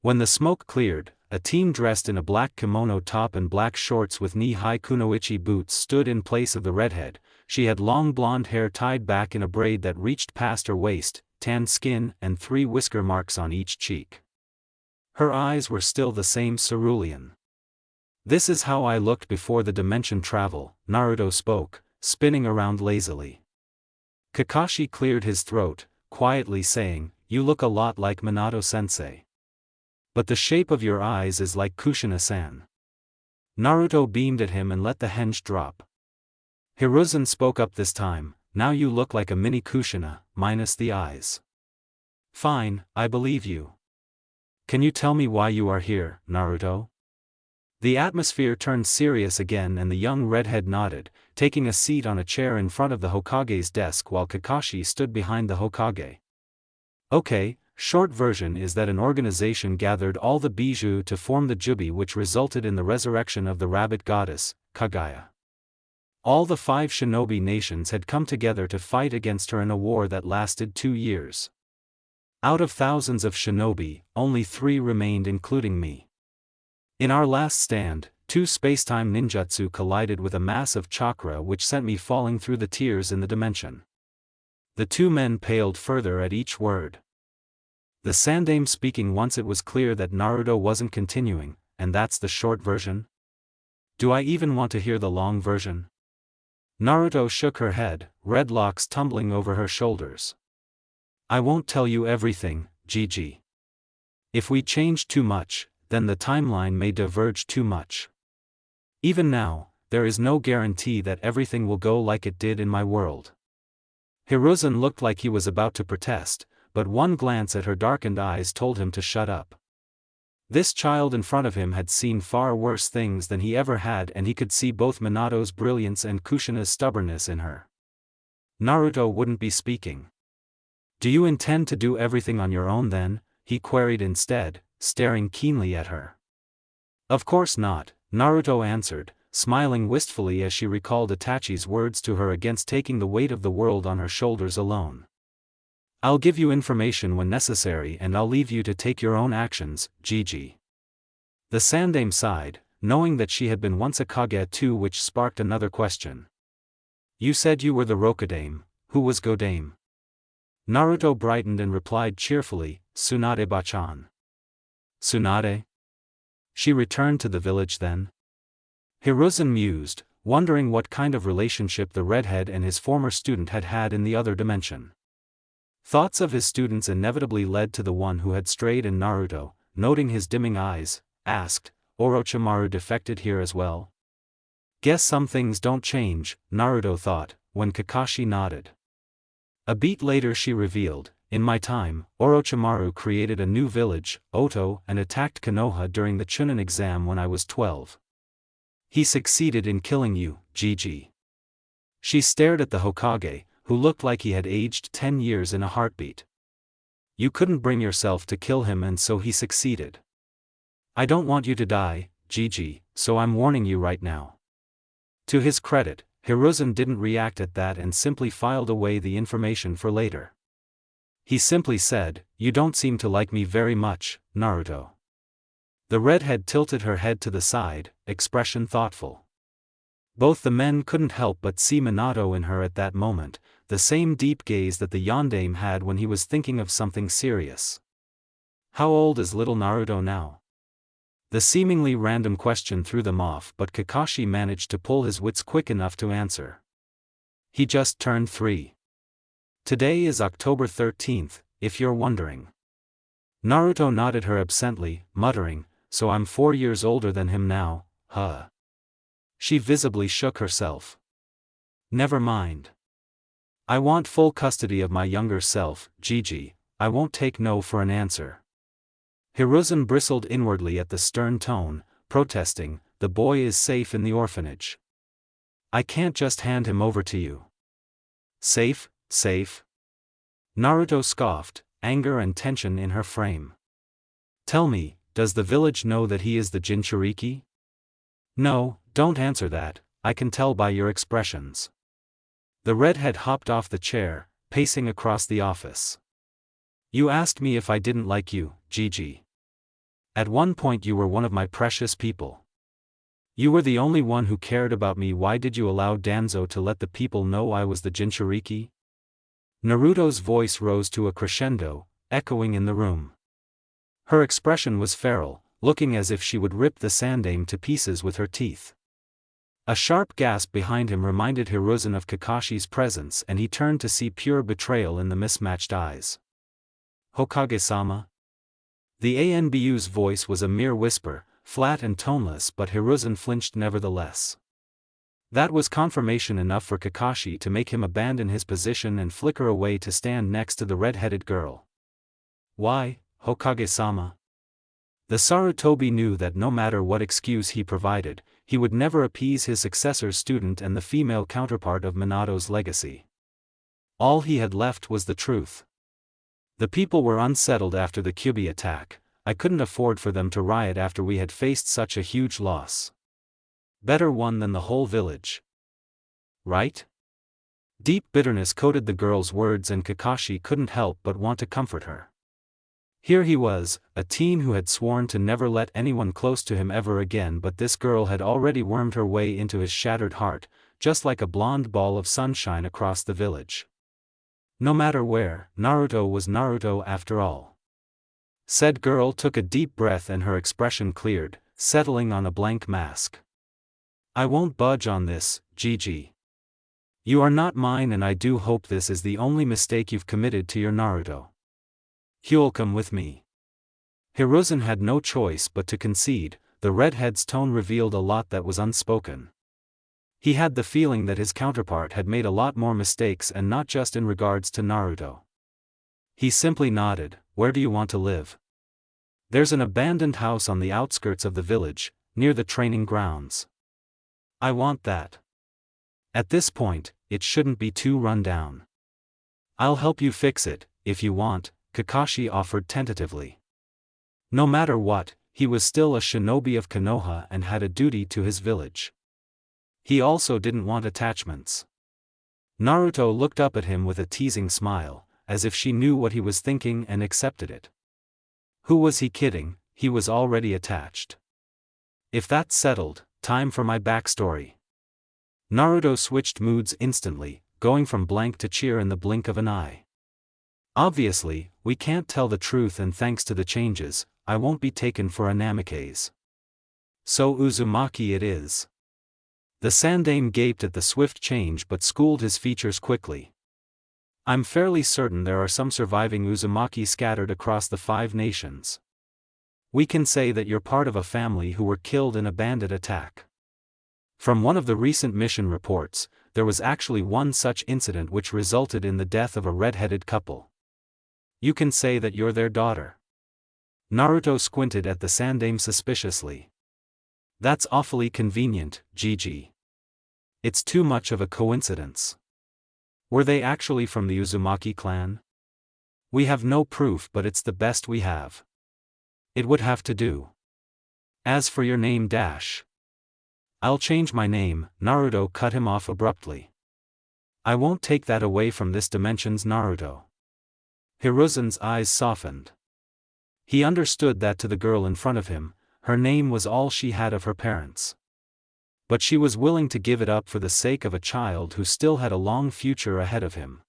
When the smoke cleared, a team dressed in a black kimono top and black shorts with knee-high kunoichi boots stood in place of the redhead. She had long blonde hair tied back in a braid that reached past her waist, tanned skin and 3 whisker marks on each cheek. Her eyes were still the same cerulean. This is how I looked before the dimension travel, Naruto spoke, spinning around lazily. Kakashi cleared his throat, quietly saying, you look a lot like Minato-sensei. But the shape of your eyes is like Kushina-san. Naruto beamed at him and let the henge drop. Hiruzen spoke up this time, now you look like a mini Kushina, minus the eyes. Fine, I believe you. Can you tell me why you are here, Naruto? The atmosphere turned serious again and the young redhead nodded, taking a seat on a chair in front of the Hokage's desk while Kakashi stood behind the Hokage. Okay, short version is that an organization gathered all the bijou to form the Jubi, which resulted in the resurrection of the rabbit goddess, Kaguya. All the 5 shinobi nations had come together to fight against her in a war that lasted 2 years. Out of thousands of shinobi, only 3 remained, including me. In our last stand, 2 spacetime ninjutsu collided with a mass of chakra which sent me falling through the tears in the dimension. The 2 men paled further at each word. The Sandaime speaking once it was clear that Naruto wasn't continuing, and that's the short version? Do I even want to hear the long version? Naruto shook her head, red locks tumbling over her shoulders. I won't tell you everything, Gigi. If we change too much, then the timeline may diverge too much. Even now, there is no guarantee that everything will go like it did in my world. Hiruzen looked like he was about to protest, but one glance at her darkened eyes told him to shut up. This child in front of him had seen far worse things than he ever had, and he could see both Minato's brilliance and Kushina's stubbornness in her. Naruto wouldn't be speaking. Do you intend to do everything on your own then? He queried instead, staring keenly at her. Of course not, Naruto answered, smiling wistfully as she recalled Itachi's words to her against taking the weight of the world on her shoulders alone. I'll give you information when necessary and I'll leave you to take your own actions, Gigi. The Sandaime sighed, knowing that she had been once a Kage too, which sparked another question. You said you were the Rokudame, who was Godame? Naruto brightened and replied cheerfully, Tsunade-bachan. Tsunade? She returned to the village then? Hiruzen mused, wondering what kind of relationship the redhead and his former student had had in the other dimension. Thoughts of his students inevitably led to the one who had strayed, and Naruto, noting his dimming eyes, asked, Orochimaru defected here as well? Guess some things don't change, Naruto thought, when Kakashi nodded. A beat later she revealed, in my time, Orochimaru created a new village, Oto, and attacked Konoha during the Chunin exam when I was 12. He succeeded in killing you, Gigi. She stared at the Hokage, who looked like he had aged 10 years in a heartbeat. You couldn't bring yourself to kill him and so he succeeded. I don't want you to die, Gigi, so I'm warning you right now. To his credit, Hiruzen didn't react at that and simply filed away the information for later. He simply said, you don't seem to like me very much, Naruto. The redhead tilted her head to the side, expression thoughtful. Both the men couldn't help but see Minato in her at that moment, the same deep gaze that the Yondaime had when he was thinking of something serious. How old is little Naruto now? The seemingly random question threw them off, but Kakashi managed to pull his wits quick enough to answer. He just turned 3. Today is October 13th, if you're wondering. Naruto nodded her absently, muttering, so I'm 4 years older than him now, huh? She visibly shook herself. Never mind. I want full custody of my younger self, Gigi, I won't take no for an answer. Hiruzen bristled inwardly at the stern tone, protesting, the boy is safe in the orphanage. I can't just hand him over to you. Safe, safe? Naruto scoffed, anger and tension in her frame. Tell me, does the village know that he is the Jinchuriki? No, don't answer that, I can tell by your expressions. The redhead hopped off the chair, pacing across the office. You asked me if I didn't like you, Gigi. At one point you were one of my precious people. You were the only one who cared about me. Why did you allow Danzo to let the people know I was the Jinchuriki? Naruto's voice rose to a crescendo, echoing in the room. Her expression was feral, looking as if she would rip the Sandaime to pieces with her teeth. A sharp gasp behind him reminded Hiruzen of Kakashi's presence, and he turned to see pure betrayal in the mismatched eyes. Hokage-sama? The ANBU's voice was a mere whisper, flat and toneless, but Hiruzen flinched nevertheless. That was confirmation enough for Kakashi to make him abandon his position and flicker away to stand next to the red-headed girl. Why, Hokage-sama? The Sarutobi knew that no matter what excuse he provided, he would never appease his successor's student and the female counterpart of Minato's legacy. All he had left was the truth. The people were unsettled after the Kyuubi attack. I couldn't afford for them to riot after we had faced such a huge loss. Better one than the whole village. Right? Deep bitterness coated the girl's words, and Kakashi couldn't help but want to comfort her. Here he was, a teen who had sworn to never let anyone close to him ever again, but this girl had already wormed her way into his shattered heart, just like a blonde ball of sunshine across the village. No matter where, Naruto was Naruto after all. Said girl took a deep breath and her expression cleared, settling on a blank mask. I won't budge on this, Gigi. You are not mine, and I do hope this is the only mistake you've committed to your Naruto. You'll come with me. Hiruzen had no choice but to concede. The redhead's tone revealed a lot that was unspoken. He had the feeling that his counterpart had made a lot more mistakes, and not just in regards to Naruto. He simply nodded. Where do you want to live? There's an abandoned house on the outskirts of the village, near the training grounds. I want that. At this point, it shouldn't be too run down. I'll help you fix it, if you want, Kakashi offered tentatively. No matter what, he was still a shinobi of Konoha and had a duty to his village. He also didn't want attachments. Naruto looked up at him with a teasing smile, as if she knew what he was thinking and accepted it. Who was he kidding? He was already attached. If that's settled, time for my backstory. Naruto switched moods instantly, going from blank to cheer in the blink of an eye. Obviously, we can't tell the truth, and thanks to the changes, I won't be taken for a namikaze. So Uzumaki it is. The Sandaime gaped at the swift change but schooled his features quickly. I'm fairly certain there are some surviving Uzumaki scattered across the 5 nations. We can say that you're part of a family who were killed in a bandit attack. From one of the recent mission reports, there was actually one such incident which resulted in the death of a red-headed couple. You can say that you're their daughter. Naruto squinted at the Sandaime suspiciously. That's awfully convenient, Gigi. It's too much of a coincidence. Were they actually from the Uzumaki clan? We have no proof, but it's the best we have. It would have to do. As for your name dash. I'll change my name, Naruto cut him off abruptly. I won't take that away from this dimension's Naruto. Hiruzen's eyes softened. He understood that to the girl in front of him, her name was all she had of her parents. But she was willing to give it up for the sake of a child who still had a long future ahead of him.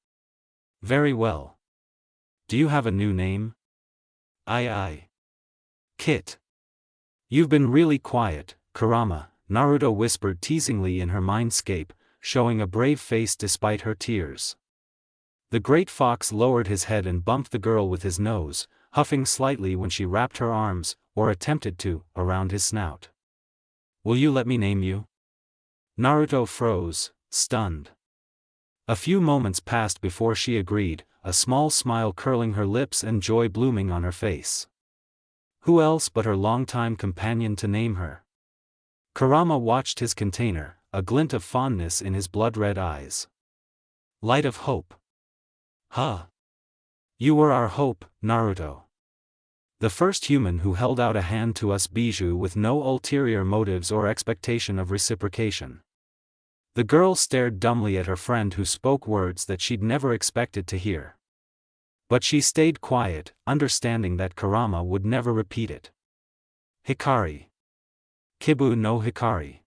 Very well. Do you have a new name? Aye. Kit. You've been really quiet, Kurama, Naruto whispered teasingly in her mindscape, showing a brave face despite her tears. The great fox lowered his head and bumped the girl with his nose, huffing slightly when she wrapped her arms, or attempted to, around his snout. Will you let me name you? Naruto froze, stunned. A few moments passed before she agreed, a small smile curling her lips and joy blooming on her face. Who else but her longtime companion to name her? Kurama watched his container, a glint of fondness in his blood-red eyes. Light of hope. Huh. You were our hope, Naruto. The first human who held out a hand to us Bijou with no ulterior motives or expectation of reciprocation. The girl stared dumbly at her friend who spoke words that she'd never expected to hear. But she stayed quiet, understanding that Kurama would never repeat it. Hikari. Kibu no Hikari.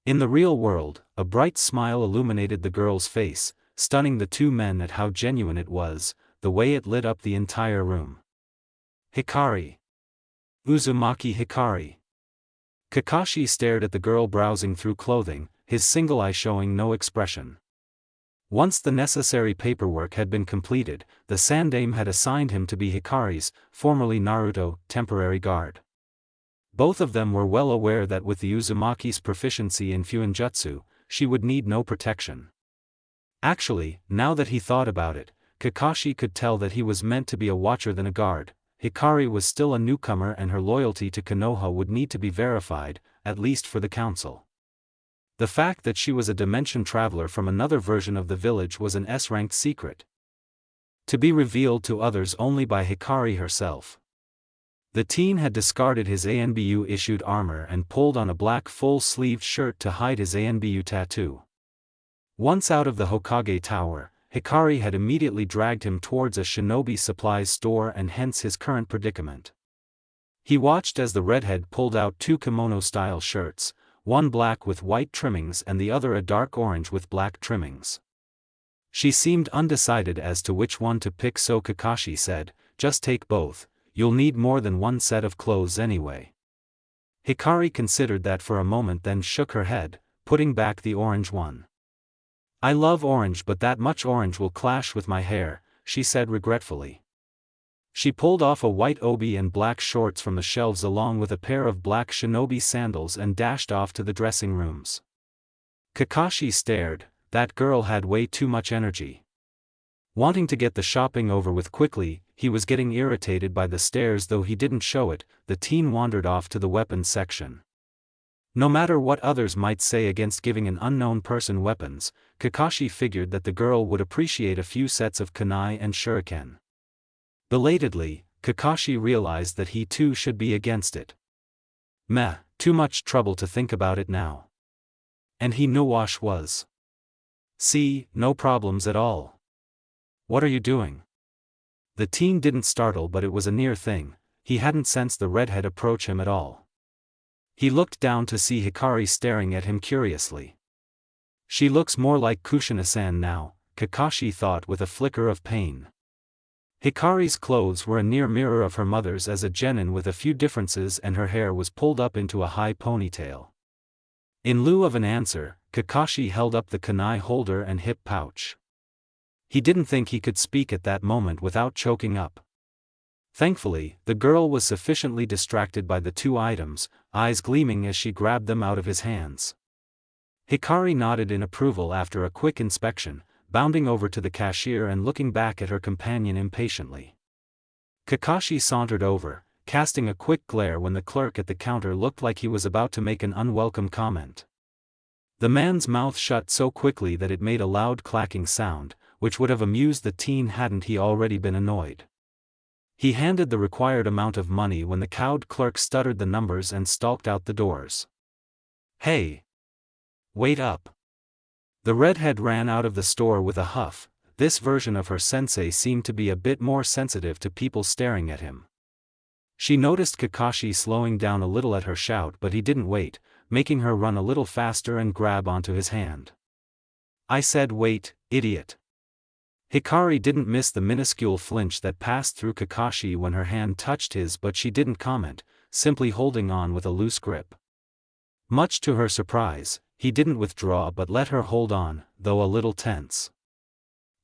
In the real world, a bright smile illuminated the girl's face, stunning the 2 men at how genuine it was, the way it lit up the entire room. Hikari. Uzumaki Hikari. Kakashi stared at the girl browsing through clothing, his single eye showing no expression. Once the necessary paperwork had been completed, the Sandaime had assigned him to be Hikari's, formerly Naruto, temporary guard. Both of them were well aware that with the Uzumaki's proficiency in Fuinjutsu, she would need no protection. Actually, now that he thought about it, Kakashi could tell that he was meant to be a watcher than a guard. Hikari was still a newcomer and her loyalty to Konoha would need to be verified, at least for the council. The fact that she was a dimension traveler from another version of the village was an S-ranked secret, to be revealed to others only by Hikari herself. The teen had discarded his ANBU-issued armor and pulled on a black full-sleeved shirt to hide his ANBU tattoo. Once out of the Hokage tower, Hikari had immediately dragged him towards a shinobi supplies store and hence his current predicament. He watched as the redhead pulled out 2 kimono-style shirts, one black with white trimmings and the other a dark orange with black trimmings. She seemed undecided as to which one to pick, so Kakashi said, "Just take both, you'll need more than one set of clothes anyway." Hikari considered that for a moment, then shook her head, putting back the orange one. "I love orange, but that much orange will clash with my hair," she said regretfully. She pulled off a white obi and black shorts from the shelves along with a pair of black shinobi sandals and dashed off to the dressing rooms. Kakashi stared. That girl had way too much energy. Wanting to get the shopping over with quickly, he was getting irritated by the stares. Though he didn't show it, the teen wandered off to the weapons section. No matter what others might say against giving an unknown person weapons, Kakashi figured that the girl would appreciate a few sets of kunai and shuriken. Belatedly, Kakashi realized that he too should be against it. Meh, too much trouble to think about it now. And he no wash was. See, no problems at all. What are you doing? The teen didn't startle, but it was a near thing. He hadn't sensed the redhead approach him at all. He looked down to see Hikari staring at him curiously. She looks more like Kushina-san now, Kakashi thought with a flicker of pain. Hikari's clothes were a near mirror of her mother's as a genin with a few differences, and her hair was pulled up into a high ponytail. In lieu of an answer, Kakashi held up the kunai holder and hip pouch. He didn't think he could speak at that moment without choking up. Thankfully, the girl was sufficiently distracted by the two items, eyes gleaming as she grabbed them out of his hands. Hikari nodded in approval after a quick inspection, bounding over to the cashier and looking back at her companion impatiently. Kakashi sauntered over, casting a quick glare when the clerk at the counter looked like he was about to make an unwelcome comment. The man's mouth shut so quickly that it made a loud clacking sound, which would have amused the teen hadn't he already been annoyed. He handed the required amount of money when the cowed clerk stuttered the numbers and stalked out the doors. Hey! Wait up! The redhead ran out of the store with a huff. This version of her sensei seemed to be a bit more sensitive to people staring at him. She noticed Kakashi slowing down a little at her shout, but he didn't wait, making her run a little faster and grab onto his hand. I said wait, idiot! Hikari didn't miss the minuscule flinch that passed through Kakashi when her hand touched his, but she didn't comment, simply holding on with a loose grip. Much to her surprise, he didn't withdraw but let her hold on, though a little tense.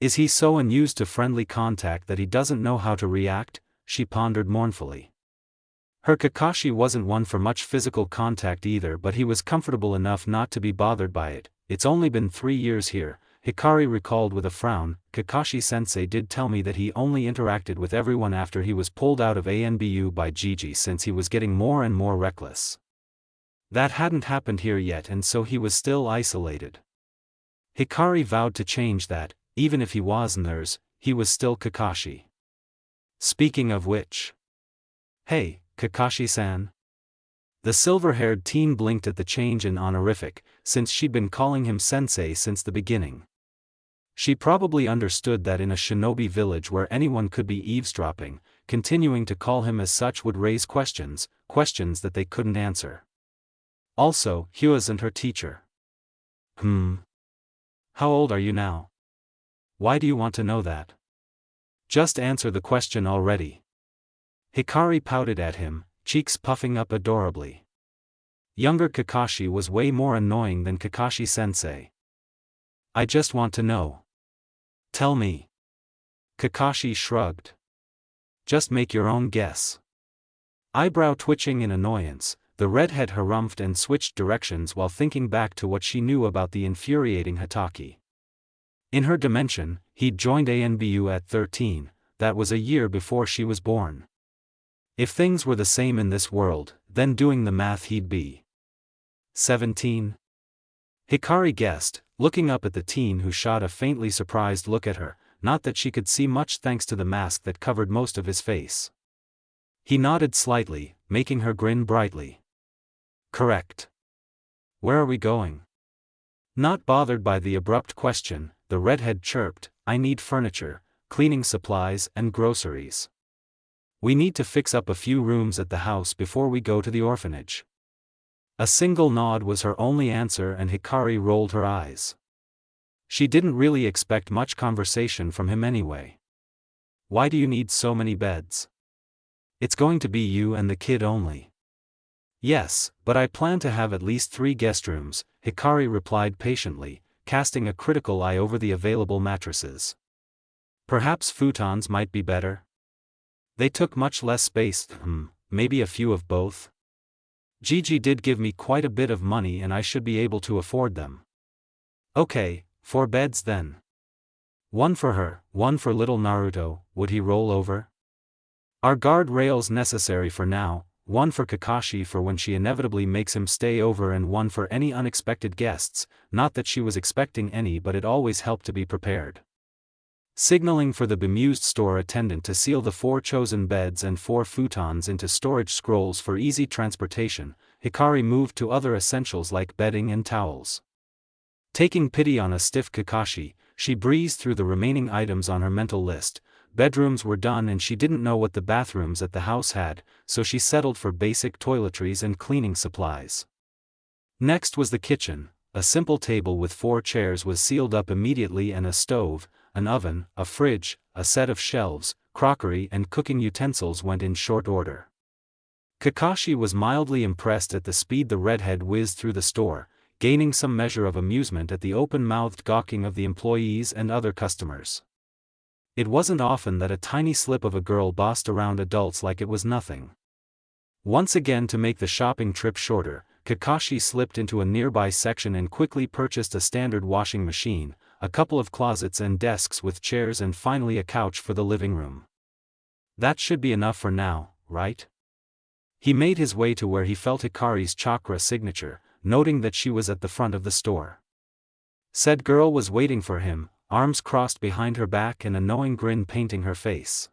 Is he so unused to friendly contact that he doesn't know how to react? She pondered mournfully. Her Kakashi wasn't one for much physical contact either, but he was comfortable enough not to be bothered by it. It's only been 3 years here, Hikari recalled with a frown. Kakashi-sensei did tell me that he only interacted with everyone after he was pulled out of ANBU by Gigi, since he was getting more and more reckless. That hadn't happened here yet, and so he was still isolated. Hikari vowed to change that. Even if he wasn't theirs, he was still Kakashi. Speaking of which. Hey, Kakashi-san. The silver-haired teen blinked at the change in honorific, since she'd been calling him sensei since the beginning. She probably understood that in a shinobi village where anyone could be eavesdropping, continuing to call him as such would raise questions that they couldn't answer. Also, he wasn't her teacher. How old are you now? Why do you want to know that? Just answer the question already. Hikari pouted at him, cheeks puffing up adorably. Younger Kakashi was way more annoying than Kakashi-sensei. I just want to know. Tell me. Kakashi shrugged. Just make your own guess. Eyebrow twitching in annoyance, the redhead harumphed and switched directions while thinking back to what she knew about the infuriating Hatake. In her dimension, he'd joined ANBU at 13, that was a year before she was born. If things were the same in this world, then doing the math he'd be 17. Hikari guessed, looking up at the teen who shot a faintly surprised look at her, not that she could see much thanks to the mask that covered most of his face. He nodded slightly, making her grin brightly. Correct. Where are we going? Not bothered by the abrupt question, the redhead chirped, I need furniture, cleaning supplies and groceries. We need to fix up a few rooms at the house before we go to the orphanage. A single nod was her only answer, and Hikari rolled her eyes. She didn't really expect much conversation from him anyway. Why do you need so many beds? It's going to be you and the kid only. Yes, but I plan to have at least 3 guest rooms, Hikari replied patiently, casting a critical eye over the available mattresses. Perhaps futons might be better? They took much less space. Maybe a few of both? Gigi did give me quite a bit of money and I should be able to afford them. Okay, 4 beds then. 1 for her, 1 for little Naruto. Would he roll over? Are guard rails necessary for now? 1 for Kakashi for when she inevitably makes him stay over, and 1 for any unexpected guests, not that she was expecting any, but it always helped to be prepared. Signaling for the bemused store attendant to seal the 4 chosen beds and 4 futons into storage scrolls for easy transportation, Hikari moved to other essentials like bedding and towels. Taking pity on a stiff Kakashi, she breezed through the remaining items on her mental list. Bedrooms were done and she didn't know what the bathrooms at the house had, so she settled for basic toiletries and cleaning supplies. Next was the kitchen. A simple table with 4 chairs was sealed up immediately, and a stove, an oven, a fridge, a set of shelves, crockery and cooking utensils went in short order. Kakashi was mildly impressed at the speed the redhead whizzed through the store, gaining some measure of amusement at the open-mouthed gawking of the employees and other customers. It wasn't often that a tiny slip of a girl bossed around adults like it was nothing. Once again, to make the shopping trip shorter, Kakashi slipped into a nearby section and quickly purchased a standard washing machine, a couple of closets and desks with chairs, and finally a couch for the living room. That should be enough for now, right? He made his way to where he felt Hikari's chakra signature, noting that she was at the front of the store. Said girl was waiting for him, arms crossed behind her back and a knowing grin painting her face.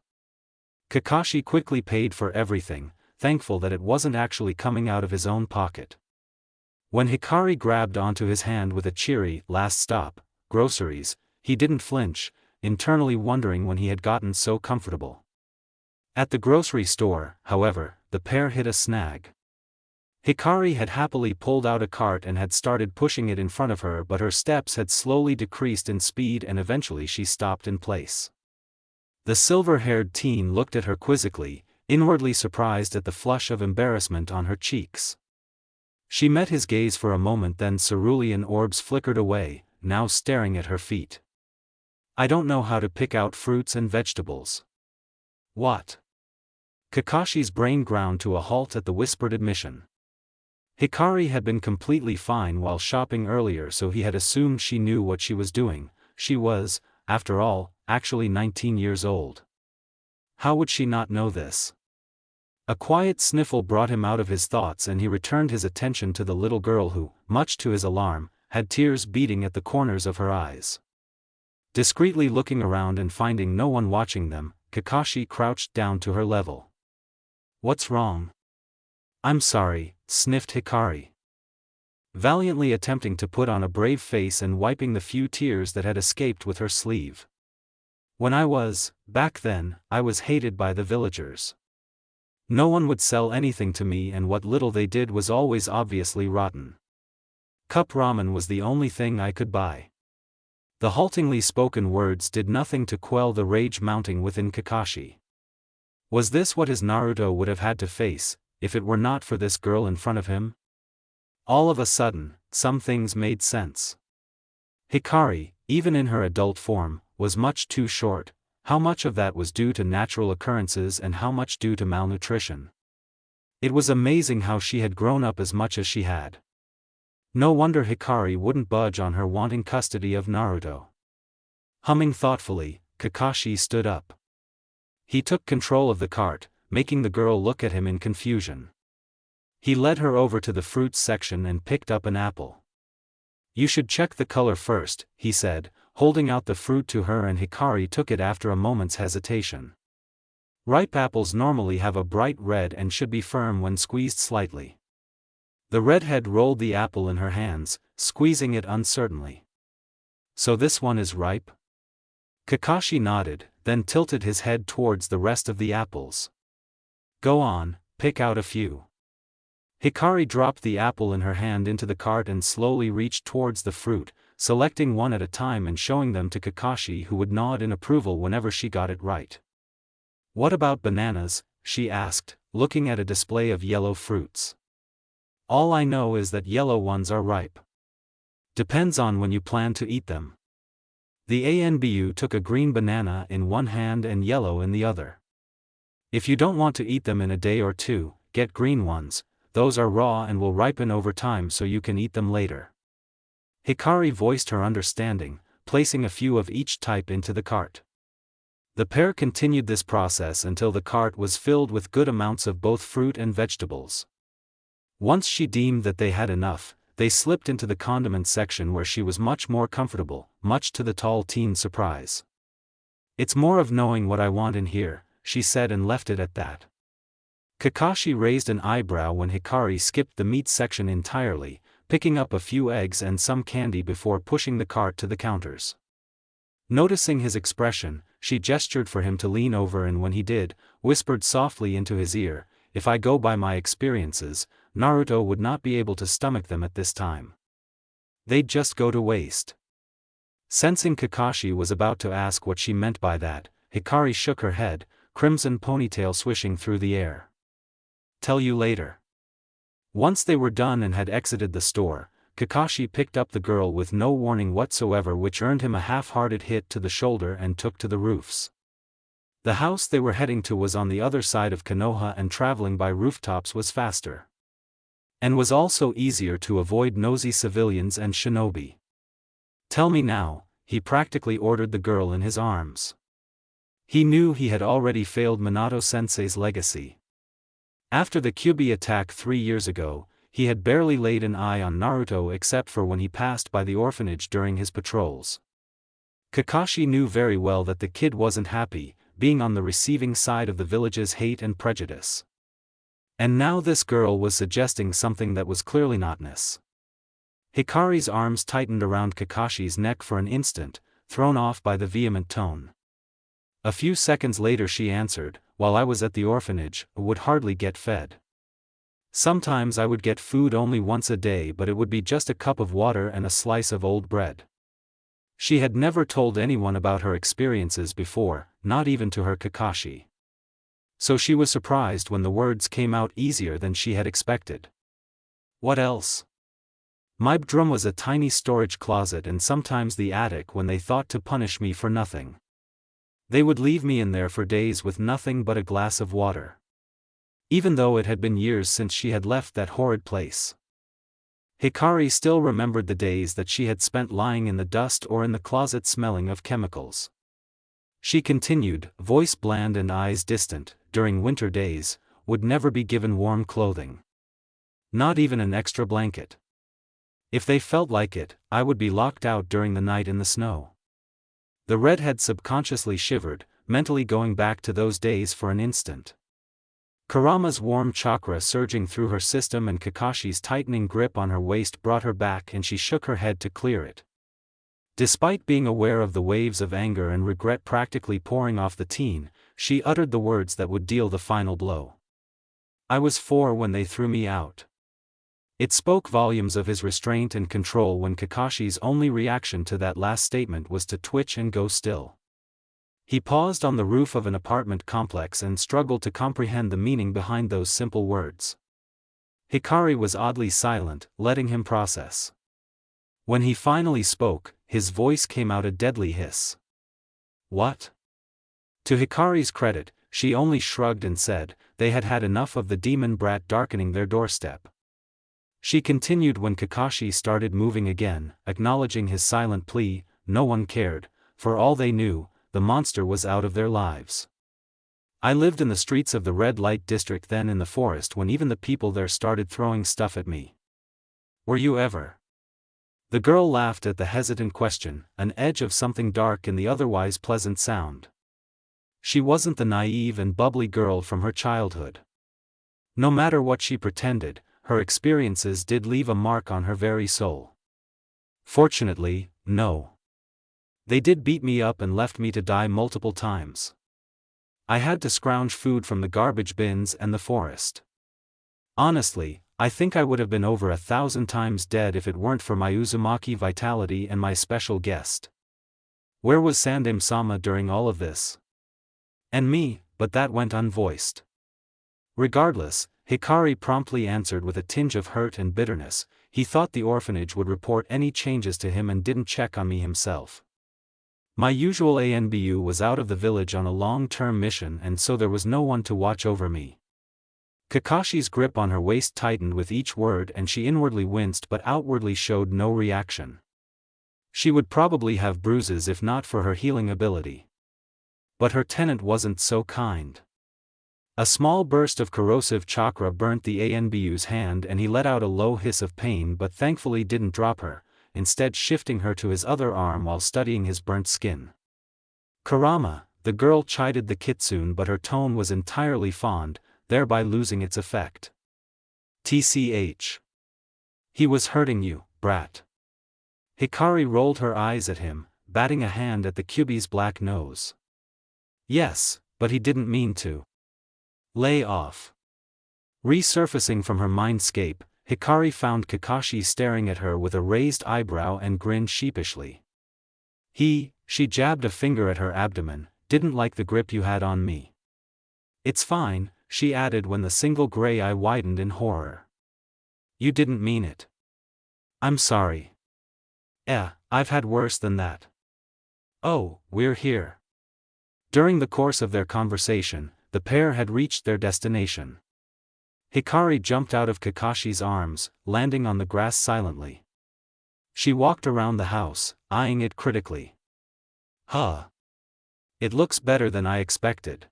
Kakashi quickly paid for everything, thankful that it wasn't actually coming out of his own pocket. When Hikari grabbed onto his hand with a cheery, "Last stop, groceries," he didn't flinch, internally wondering when he had gotten so comfortable. At the grocery store, however, the pair hit a snag. Hikari had happily pulled out a cart and had started pushing it in front of her, but her steps had slowly decreased in speed and eventually she stopped in place. The silver-haired teen looked at her quizzically, inwardly surprised at the flush of embarrassment on her cheeks. She met his gaze for a moment, then cerulean orbs flickered away, now staring at her feet. "I don't know how to pick out fruits and vegetables." "What?" Kakashi's brain ground to a halt at the whispered admission. Hikari had been completely fine while shopping earlier, so he had assumed she knew what she was doing. She was, after all, actually 19 years old. How would she not know this? A quiet sniffle brought him out of his thoughts and he returned his attention to the little girl who, much to his alarm, had tears beating at the corners of her eyes. Discreetly looking around and finding no one watching them, Kakashi crouched down to her level. "What's wrong?" "I'm sorry," sniffed Hikari, valiantly attempting to put on a brave face and wiping the few tears that had escaped with her sleeve. Back then, I was hated by the villagers. No one would sell anything to me and what little they did was always obviously rotten. Cup ramen was the only thing I could buy." The haltingly spoken words did nothing to quell the rage mounting within Kakashi. Was this what his Naruto would have had to face, if it were not for this girl in front of him? All of a sudden, some things made sense. Hikari, even in her adult form, was much too short. How much of that was due to natural occurrences and how much due to malnutrition? It was amazing how she had grown up as much as she had. No wonder Hikari wouldn't budge on her wanting custody of Naruto. Humming thoughtfully, Kakashi stood up. He took control of the cart, making the girl look at him in confusion. He led her over to the fruits section and picked up an apple. "You should check the color first," he said, holding out the fruit to her, and Hikari took it after a moment's hesitation. Ripe apples normally have a bright red and should be firm when squeezed slightly. The redhead rolled the apple in her hands, squeezing it uncertainly. "So this one is ripe?" Kakashi nodded, then tilted his head towards the rest of the apples. "Go on, pick out a few." Hikari dropped the apple in her hand into the cart and slowly reached towards the fruit, selecting one at a time and showing them to Kakashi, who would nod in approval whenever she got it right. "What about bananas?" she asked, looking at a display of yellow fruits. "All I know is that yellow ones are ripe. Depends on when you plan to eat them." The ANBU took a green banana in one hand and yellow in the other. "If you don't want to eat them in a day or two, get green ones. Those are raw and will ripen over time so you can eat them later." Hikari voiced her understanding, placing a few of each type into the cart. The pair continued this process until the cart was filled with good amounts of both fruit and vegetables. Once she deemed that they had enough, they slipped into the condiment section where she was much more comfortable, much to the tall teen's surprise. "It's more of knowing what I want in here," she said, and left it at that. Kakashi raised an eyebrow when Hikari skipped the meat section entirely, picking up a few eggs and some candy before pushing the cart to the counters. Noticing his expression, she gestured for him to lean over, and when he did, whispered softly into his ear, "If I go by my experiences, Naruto would not be able to stomach them at this time. They'd just go to waste." Sensing Kakashi was about to ask what she meant by that, Hikari shook her head, crimson ponytail swishing through the air. "Tell you later." Once they were done and had exited the store, Kakashi picked up the girl with no warning whatsoever, which earned him a half-hearted hit to the shoulder and took to the roofs. The house they were heading to was on the other side of Konoha, and traveling by rooftops was faster. And was also easier to avoid nosy civilians and shinobi. "Tell me now," he practically ordered the girl in his arms. He knew he had already failed Minato-sensei's legacy. After the Kyuubi attack 3 years ago, he had barely laid an eye on Naruto except for when he passed by the orphanage during his patrols. Kakashi knew very well that the kid wasn't happy, being on the receiving side of the village's hate and prejudice. And now this girl was suggesting something that was clearly not nice. Hikari's arms tightened around Kakashi's neck for an instant, thrown off by the vehement tone. A few seconds later she answered, "While I was at the orphanage, I would hardly get fed. Sometimes I would get food only once a day, but it would be just a cup of water and a slice of old bread." She had never told anyone about her experiences before, not even to her Kakashi. So she was surprised when the words came out easier than she had expected. "What else? My bedroom was a tiny storage closet and sometimes the attic when they thought to punish me for nothing. They would leave me in there for days with nothing but a glass of water." Even though it had been years since she had left that horrid place, Hikari still remembered the days that she had spent lying in the dust or in the closet smelling of chemicals. She continued, voice bland and eyes distant, "During winter days, would never be given warm clothing. Not even an extra blanket. If they felt like it, I would be locked out during the night in the snow." The redhead subconsciously shivered, mentally going back to those days for an instant. Kurama's warm chakra surging through her system and Kakashi's tightening grip on her waist brought her back, and she shook her head to clear it. Despite being aware of the waves of anger and regret practically pouring off the teen, she uttered the words that would deal the final blow. "I was 4 when they threw me out." It spoke volumes of his restraint and control when Kakashi's only reaction to that last statement was to twitch and go still. He paused on the roof of an apartment complex and struggled to comprehend the meaning behind those simple words. Hikari was oddly silent, letting him process. When he finally spoke, his voice came out a deadly hiss. "What?" To Hikari's credit, she only shrugged and said, "They had had enough of the demon brat darkening their doorstep." She continued when Kakashi started moving again, acknowledging his silent plea, no one cared, for all they knew, the monster was out of their lives. "I lived in the streets of the red light district, then in the forest when even the people there started throwing stuff at me. Were you ever?" The girl laughed at the hesitant question, an edge of something dark in the otherwise pleasant sound. She wasn't the naive and bubbly girl from her childhood. No matter what she pretended, her experiences did leave a mark on her very soul. "Fortunately, no. They did beat me up and left me to die multiple times. I had to scrounge food from the garbage bins and the forest. Honestly, I think I would have been over 1,000 times dead if it weren't for my uzumaki vitality and my special guest. Where was Sandem-sama during all of this? And me," but that went unvoiced. Regardless, Hikari promptly answered with a tinge of hurt and bitterness, "He thought the orphanage would report any changes to him and didn't check on me himself. My usual ANBU was out of the village on a long-term mission, and so there was no one to watch over me." Kakashi's grip on her waist tightened with each word and she inwardly winced but outwardly showed no reaction. She would probably have bruises if not for her healing ability. But her tenant wasn't so kind. A small burst of corrosive chakra burnt the ANBU's hand and he let out a low hiss of pain, but thankfully didn't drop her, instead shifting her to his other arm while studying his burnt skin. "Kurama," the girl chided the kitsune, but her tone was entirely fond, thereby losing its effect. "TCH. He was hurting you, brat. Hikari rolled her eyes at him, batting a hand at the Kyuubi's black nose. Yes, but he didn't mean to. Lay off. Resurfacing from her mindscape, Hikari found Kakashi staring at her with a raised eyebrow and grinned sheepishly. She jabbed a finger at her abdomen, didn't like the grip you had on me. It's fine, she added when the single gray eye widened in horror. You didn't mean it. I'm sorry. I've had worse than that. Oh, we're here. During the course of their conversation, the pair had reached their destination. Hikari jumped out of Kakashi's arms, landing on the grass silently. She walked around the house, eyeing it critically. It looks better than I expected.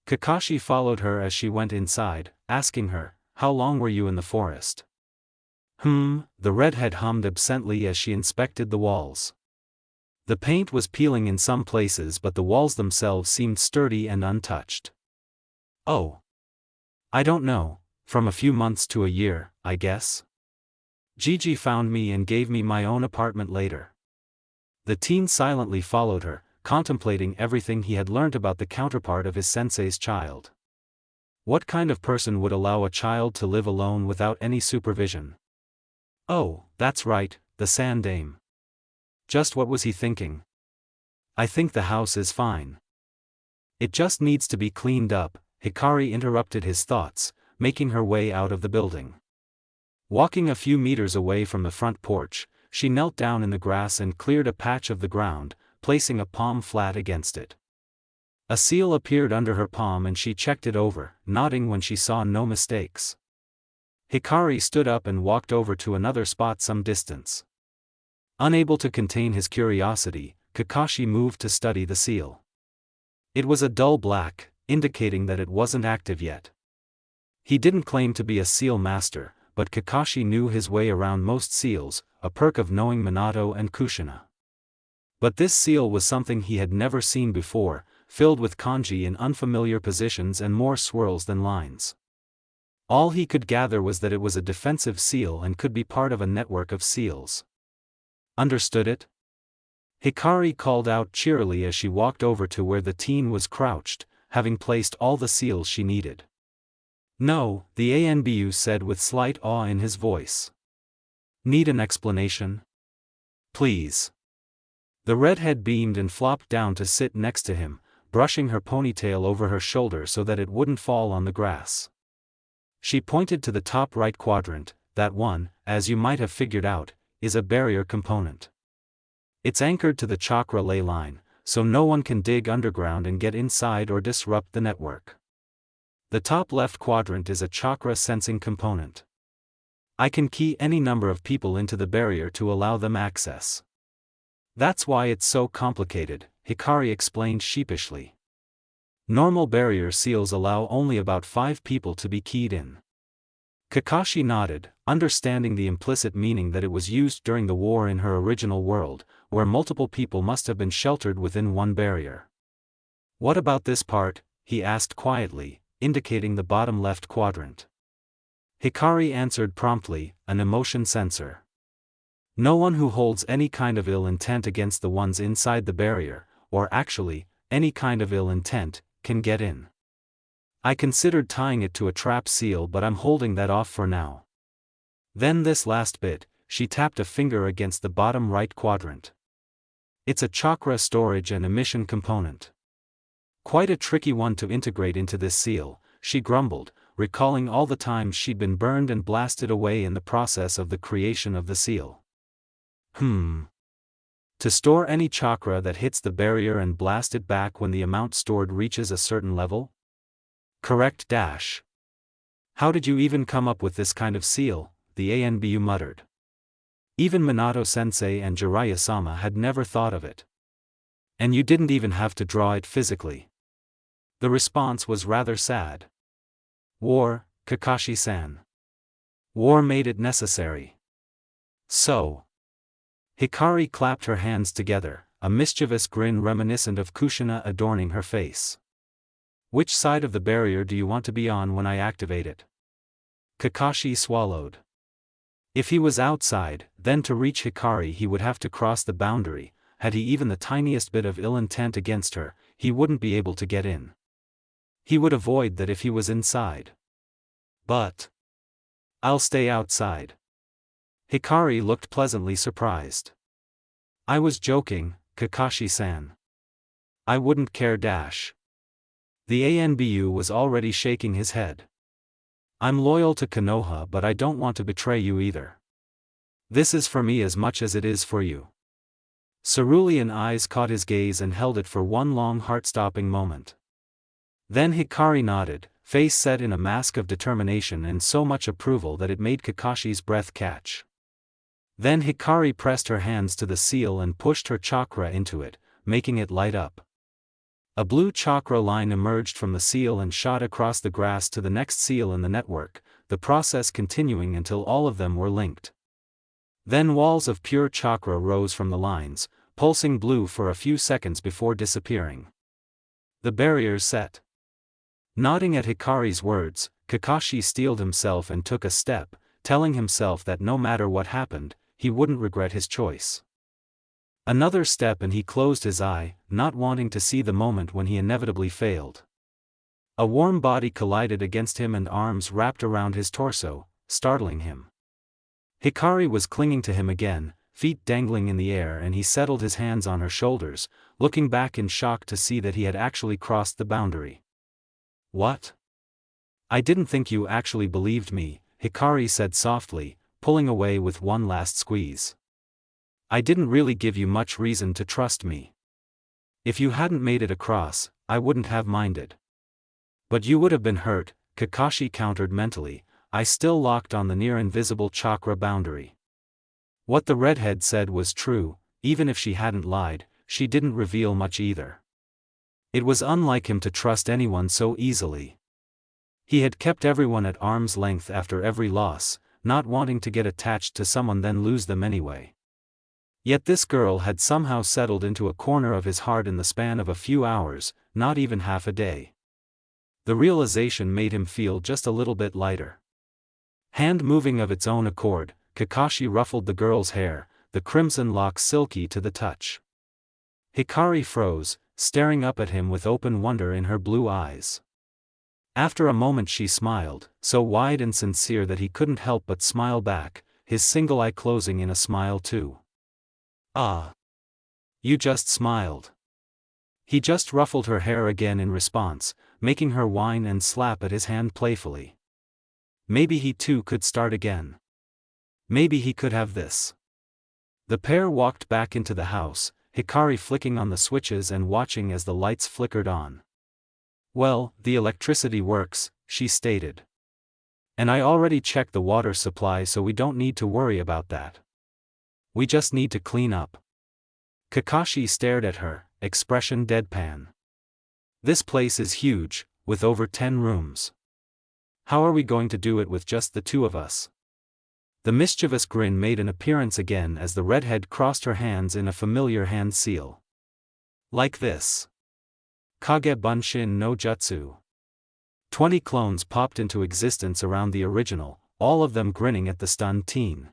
Kakashi followed her as she went inside, asking her, how long were you in the forest? The redhead hummed absently as she inspected the walls. The paint was peeling in some places, but the walls themselves seemed sturdy and untouched. Oh. I don't know, from a few months to a year, I guess. Gigi found me and gave me my own apartment later. The teen silently followed her, contemplating everything he had learnt about the counterpart of his sensei's child. What kind of person would allow a child to live alone without any supervision? Oh, that's right, the sand dame. Just what was he thinking? I think the house is fine. It just needs to be cleaned up, Hikari interrupted his thoughts, making her way out of the building. Walking a few meters away from the front porch, she knelt down in the grass and cleared a patch of the ground, placing a palm flat against it. A seal appeared under her palm and she checked it over, nodding when she saw no mistakes. Hikari stood up and walked over to another spot some distance. Unable to contain his curiosity, Kakashi moved to study the seal. It was a dull black, indicating that it wasn't active yet. He didn't claim to be a seal master, but Kakashi knew his way around most seals, a perk of knowing Minato and Kushina. But this seal was something he had never seen before, filled with kanji in unfamiliar positions and more swirls than lines. All he could gather was that it was a defensive seal and could be part of a network of seals. Understood it? Hikari called out cheerily as she walked over to where the teen was crouched, having placed all the seals she needed. No, the Anbu said with slight awe in his voice. Need an explanation? Please. The redhead beamed and flopped down to sit next to him, brushing her ponytail over her shoulder so that it wouldn't fall on the grass. She pointed to the top right quadrant. That one, as you might have figured out, is a barrier component. It's anchored to the chakra ley line, so no one can dig underground and get inside or disrupt the network. The top left quadrant is a chakra sensing component. I can key any number of people into the barrier to allow them access. That's why it's so complicated, Hikari explained sheepishly. Normal barrier seals allow only about 5 people to be keyed in. Kakashi nodded, understanding the implicit meaning that it was used during the war in her original world, where multiple people must have been sheltered within one barrier. What about this part? He asked quietly, indicating the bottom left quadrant. Hikari answered promptly, an emotion sensor. No one who holds any kind of ill intent against the ones inside the barrier, or actually, any kind of ill intent, can get in. I considered tying it to a trap seal, but I'm holding that off for now. Then this last bit, she tapped a finger against the bottom right quadrant. It's a chakra storage and emission component. Quite a tricky one to integrate into this seal, she grumbled, recalling all the times she'd been burned and blasted away in the process of the creation of the seal. To store any chakra that hits the barrier and blast it back when the amount stored reaches a certain level? Correct. How did you even come up with this kind of seal? The Anbu muttered. Even Minato-sensei and Jiraiya-sama had never thought of it. And you didn't even have to draw it physically. The response was rather sad. War, Kakashi-san. War made it necessary. So. Hikari clapped her hands together, a mischievous grin reminiscent of Kushina adorning her face. Which side of the barrier do you want to be on when I activate it? Kakashi swallowed. If he was outside, then to reach Hikari he would have to cross the boundary. Had he even the tiniest bit of ill intent against her, he wouldn't be able to get in. He would avoid that if he was inside. But I'll stay outside. Hikari looked pleasantly surprised. I was joking, Kakashi-san. I wouldn't care dash. The ANBU was already shaking his head. I'm loyal to Konoha, but I don't want to betray you either. This is for me as much as it is for you. Cerulean eyes caught his gaze and held it for one long heart-stopping moment. Then Hikari nodded, face set in a mask of determination and so much approval that it made Kakashi's breath catch. Then Hikari pressed her hands to the seal and pushed her chakra into it, making it light up. A blue chakra line emerged from the seal and shot across the grass to the next seal in the network, the process continuing until all of them were linked. Then walls of pure chakra rose from the lines, pulsing blue for a few seconds before disappearing. The barriers set. Nodding at Hikari's words, Kakashi steeled himself and took a step, telling himself that no matter what happened, he wouldn't regret his choice. Another step and he closed his eye, not wanting to see the moment when he inevitably failed. A warm body collided against him and arms wrapped around his torso, startling him. Hikari was clinging to him again, feet dangling in the air, and he settled his hands on her shoulders, looking back in shock to see that he had actually crossed the boundary. What? I didn't think you actually believed me, Hikari said softly, pulling away with one last squeeze. I didn't really give you much reason to trust me. If you hadn't made it across, I wouldn't have minded. But you would have been hurt, Kakashi countered mentally. I still locked on the near-invisible chakra boundary. What the redhead said was true, even if she hadn't lied, she didn't reveal much either. It was unlike him to trust anyone so easily. He had kept everyone at arm's length after every loss, not wanting to get attached to someone then lose them anyway. Yet this girl had somehow settled into a corner of his heart in the span of a few hours, not even half a day. The realization made him feel just a little bit lighter. Hand moving of its own accord, Kakashi ruffled the girl's hair, the crimson locks silky to the touch. Hikari froze, staring up at him with open wonder in her blue eyes. After a moment she smiled, so wide and sincere that he couldn't help but smile back, his single eye closing in a smile too. Ah. You just smiled. He just ruffled her hair again in response, making her whine and slap at his hand playfully. Maybe he too could start again. Maybe he could have this. The pair walked back into the house, Hikari flicking on the switches and watching as the lights flickered on. Well, the electricity works, she stated. And I already checked the water supply, so we don't need to worry about that. We just need to clean up. Kakashi stared at her, expression deadpan. This place is huge, with over 10 rooms. How are we going to do it with just the two of us? The mischievous grin made an appearance again as the redhead crossed her hands in a familiar hand seal. Like this. Kage Bunshin no Jutsu. 20 clones popped into existence around the original, all of them grinning at the stunned teen.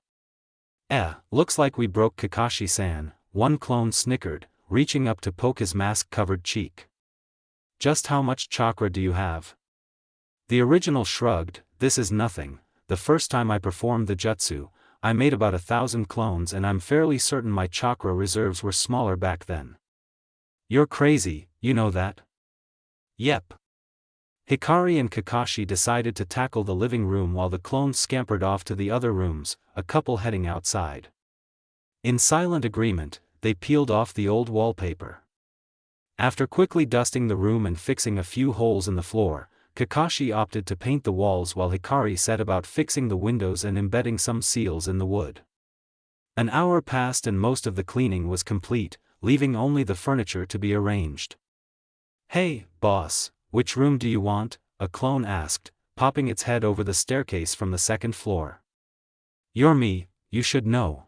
Looks like we broke Kakashi-san, one clone snickered, reaching up to poke his mask-covered cheek. Just how much chakra do you have? The original shrugged, this is nothing. The first time I performed the jutsu, I made about 1,000 clones and I'm fairly certain my chakra reserves were smaller back then. You're crazy, you know that? Yep. Hikari and Kakashi decided to tackle the living room while the clones scampered off to the other rooms, a couple heading outside. In silent agreement, they peeled off the old wallpaper. After quickly dusting the room and fixing a few holes in the floor, Kakashi opted to paint the walls while Hikari set about fixing the windows and embedding some seals in the wood. An hour passed and most of the cleaning was complete, leaving only the furniture to be arranged. Hey, boss, which room do you want? A clone asked, popping its head over the staircase from the second floor. You're me, you should know.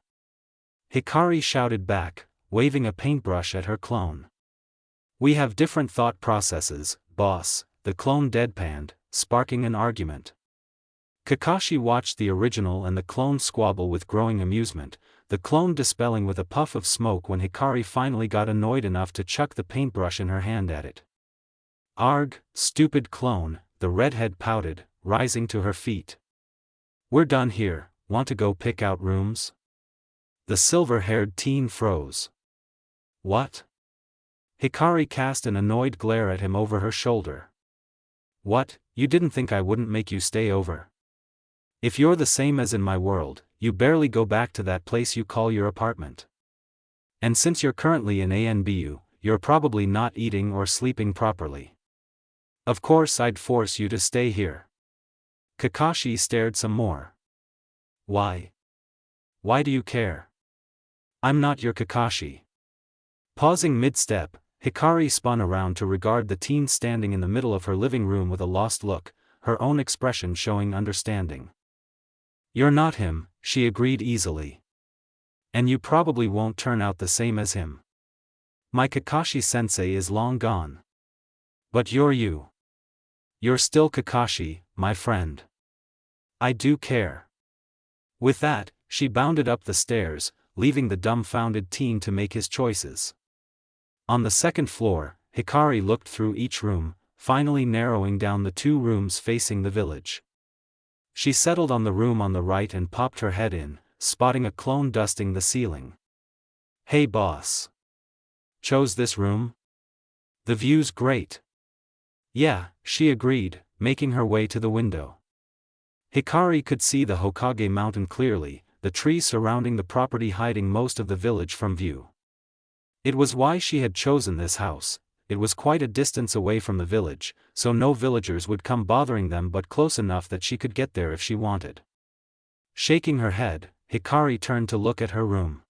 Hikari shouted back, waving a paintbrush at her clone. We have different thought processes, boss, the clone deadpanned, sparking an argument. Kakashi watched the original and the clone squabble with growing amusement, the clone dispelling with a puff of smoke when Hikari finally got annoyed enough to chuck the paintbrush in her hand at it. "Arg, stupid clone," the redhead pouted, rising to her feet. "We're done here, want to go pick out rooms?" The silver-haired teen froze. "What?" Hikari cast an annoyed glare at him over her shoulder. "What, you didn't think I wouldn't make you stay over? If you're the same as in my world, you barely go back to that place you call your apartment. And since you're currently in ANBU, you're probably not eating or sleeping properly. Of course I'd force you to stay here." Kakashi stared some more. "Why? Why do you care? I'm not your Kakashi." Pausing mid-step, Hikari spun around to regard the teen standing in the middle of her living room with a lost look, her own expression showing understanding. "You're not him," she agreed easily. "And you probably won't turn out the same as him. My Kakashi-sensei is long gone. But you're you. You're still Kakashi, my friend. I do care." With that, she bounded up the stairs, leaving the dumbfounded teen to make his choices. On the second floor, Hikari looked through each room, finally narrowing down the 2 rooms facing the village. She settled on the room on the right and popped her head in, spotting a clone dusting the ceiling. "Hey boss. Chose this room? The view's great." "Yeah," she agreed, making her way to the window. Hikari could see the Hokage mountain clearly, the trees surrounding the property hiding most of the village from view. It was why she had chosen this house. It was quite a distance away from the village, so no villagers would come bothering them, but close enough that she could get there if she wanted. Shaking her head, Hikari turned to look at her room.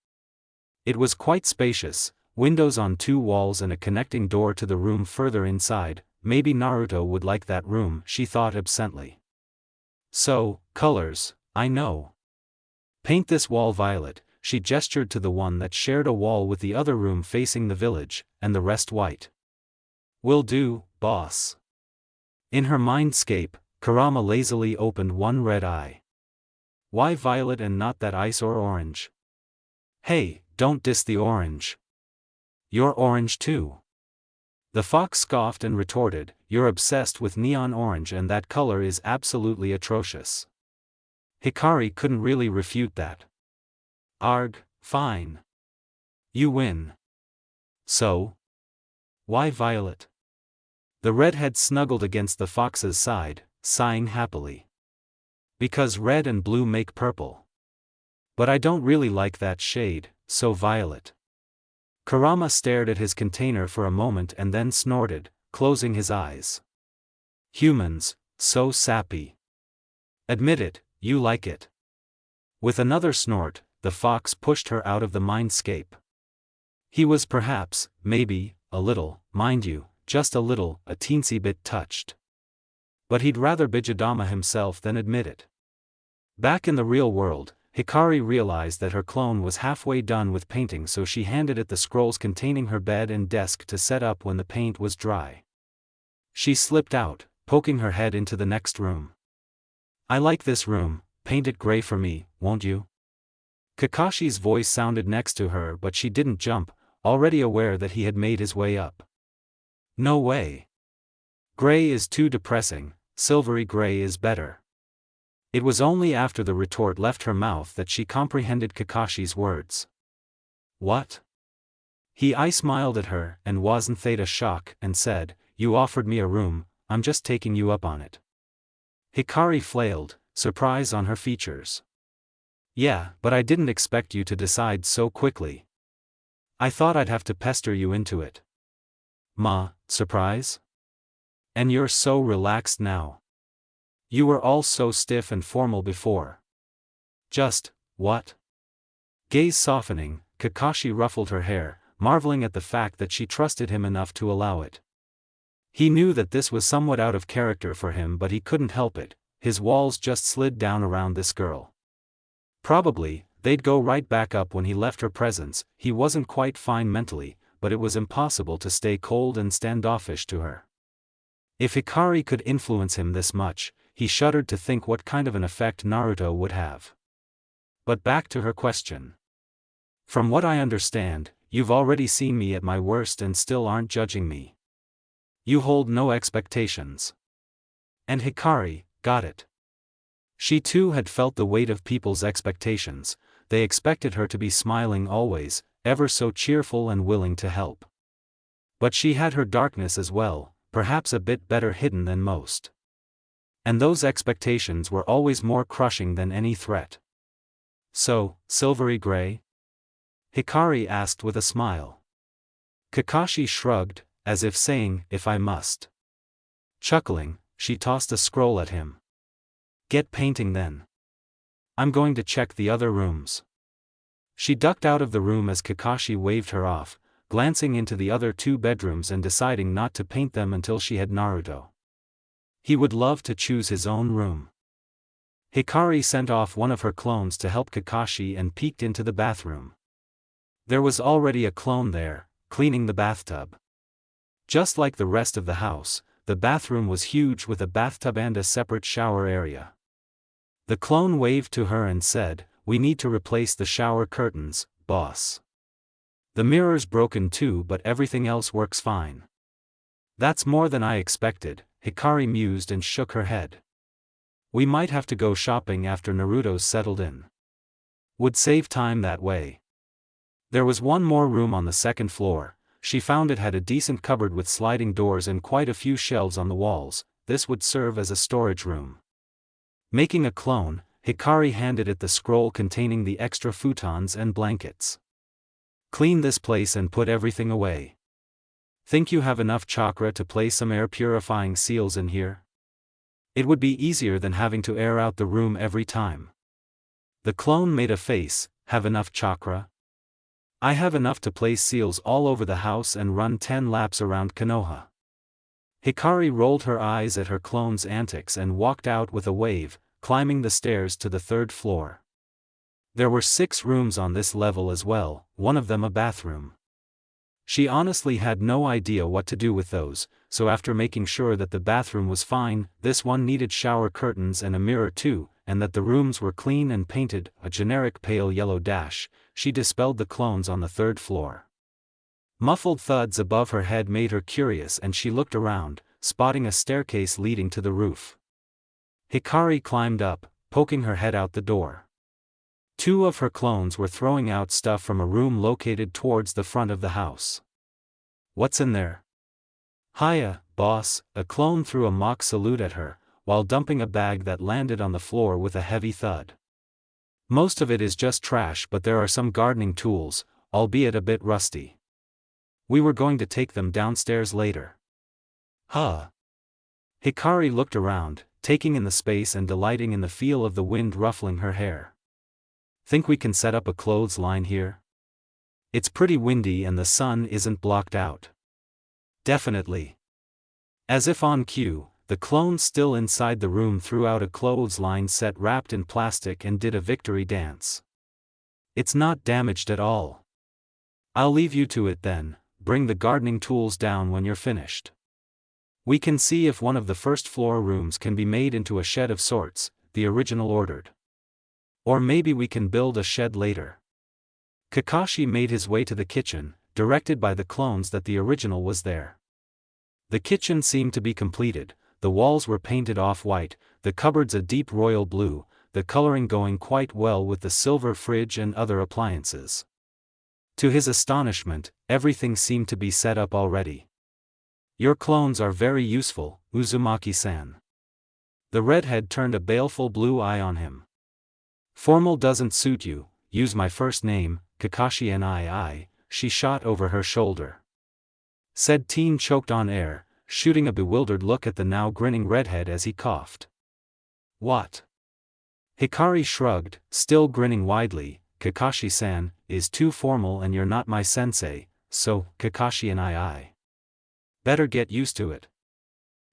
It was quite spacious, windows on 2 walls and a connecting door to the room further inside. Maybe Naruto would like that room, she thought absently. "So, colors, I know. Paint this wall violet," she gestured to the one that shared a wall with the other room facing the village, "and the rest white." "Will do, boss." In her mindscape, Kurama lazily opened one red eye. "Why violet and not that ice or orange?" "Hey, don't diss the orange. You're orange too." The fox scoffed and retorted, "You're obsessed with neon orange and that color is absolutely atrocious." Hikari couldn't really refute that. "Arg, fine. You win. So? Why violet?" The redhead snuggled against the fox's side, sighing happily. "Because red and blue make purple. But I don't really like that shade, so violet." Kurama stared at his container for a moment and then snorted, closing his eyes. "Humans, so sappy. Admit it, you like it." With another snort, the fox pushed her out of the mindscape. He was perhaps, maybe, a little, mind you, just a little, a teensy bit touched. But he'd rather Bijidama himself than admit it. Back in the real world, Hikari realized that her clone was halfway done with painting, so she handed it the scrolls containing her bed and desk to set up when the paint was dry. She slipped out, poking her head into the next room. "I like this room, paint it gray for me, won't you?" Kakashi's voice sounded next to her, but she didn't jump, already aware that he had made his way up. "No way. Gray is too depressing, silvery gray is better." It was only after the retort left her mouth that she comprehended Kakashi's words. "What?" I smiled at her, and wasn't that a shock, and said, "You offered me a room, I'm just taking you up on it." Hikari flailed, surprise on her features. "Yeah, but I didn't expect you to decide so quickly. I thought I'd have to pester you into it." Surprise? And you're so relaxed now. You were all so stiff and formal before." "Just, what?" Gaze softening, Kakashi ruffled her hair, marveling at the fact that she trusted him enough to allow it. He knew that this was somewhat out of character for him, but he couldn't help it. His walls just slid down around this girl. Probably, they'd go right back up when he left her presence. He wasn't quite fine mentally, but it was impossible to stay cold and standoffish to her. If Hikari could influence him this much, he shuddered to think what kind of an effect Naruto would have. But back to her question. From what I understand, you've already seen me at my worst and still aren't judging me. You hold no expectations. And Hikari got it. She too had felt the weight of people's expectations. They expected her to be smiling always, ever so cheerful and willing to help. But she had her darkness as well, perhaps a bit better hidden than most. And those expectations were always more crushing than any threat. So, silvery gray? Hikari asked with a smile. Kakashi shrugged, as if saying, if I must. Chuckling, she tossed a scroll at him. Get painting then. I'm going to check the other rooms. She ducked out of the room as Kakashi waved her off, glancing into the other 2 bedrooms and deciding not to paint them until she had Naruto. He would love to choose his own room. Hikari sent off one of her clones to help Kakashi and peeked into the bathroom. There was already a clone there, cleaning the bathtub. Just like the rest of the house, the bathroom was huge with a bathtub and a separate shower area. The clone waved to her and said, "We need to replace the shower curtains, boss. The mirror's broken too, but everything else works fine." That's more than I expected, Hikari mused and shook her head. We might have to go shopping after Naruto's settled in. Would save time that way. There was one more room on the 2nd floor. She found it had a decent cupboard with sliding doors and quite a few shelves on the walls. This would serve as a storage room. Making a clone, Hikari handed it the scroll containing the extra futons and blankets. Clean this place and put everything away. Think you have enough chakra to place some air purifying seals in here? It would be easier than having to air out the room every time. The clone made a face. Have enough chakra? I have enough to place seals all over the house and run 10 laps around Konoha. Hikari rolled her eyes at her clone's antics and walked out with a wave, climbing the stairs to the 3rd floor. There were 6 rooms on this level as well, one of them a bathroom. She honestly had no idea what to do with those, so after making sure that the bathroom was fine, this one needed shower curtains and a mirror too, and that the rooms were clean and painted, a generic pale yellow dash, she dispelled the clones on the 3rd floor. Muffled thuds above her head made her curious and she looked around, spotting a staircase leading to the roof. Hikari climbed up, poking her head out the door. 2 of her clones were throwing out stuff from a room located towards the front of the house. What's in there? Hiya, boss, a clone threw a mock salute at her, while dumping a bag that landed on the floor with a heavy thud. Most of it is just trash, but there are some gardening tools, albeit a bit rusty. We were going to take them downstairs later. Huh. Hikari looked around, taking in the space and delighting in the feel of the wind ruffling her hair. Think we can set up a clothesline here? It's pretty windy and the sun isn't blocked out. Definitely. As if on cue, the clone still inside the room threw out a clothesline set wrapped in plastic and did a victory dance. It's not damaged at all. I'll leave you to it then, bring the gardening tools down when you're finished. We can see if one of the 1st floor rooms can be made into a shed of sorts, the original ordered. Or maybe we can build a shed later. Kakashi made his way to the kitchen, directed by the clones that the original was there. The kitchen seemed to be completed, the walls were painted off-white, the cupboards a deep royal blue, the coloring going quite well with the silver fridge and other appliances. To his astonishment, everything seemed to be set up already. Your clones are very useful, Uzumaki-san. The redhead turned a baleful blue eye on him. Formal doesn't suit you, use my first name, Kakashi nii, she shot over her shoulder. Said teen choked on air, shooting a bewildered look at the now grinning redhead as he coughed. What? Hikari shrugged, still grinning widely. Kakashi-san is too formal and you're not my sensei, so, Kakashi nii. Better get used to it.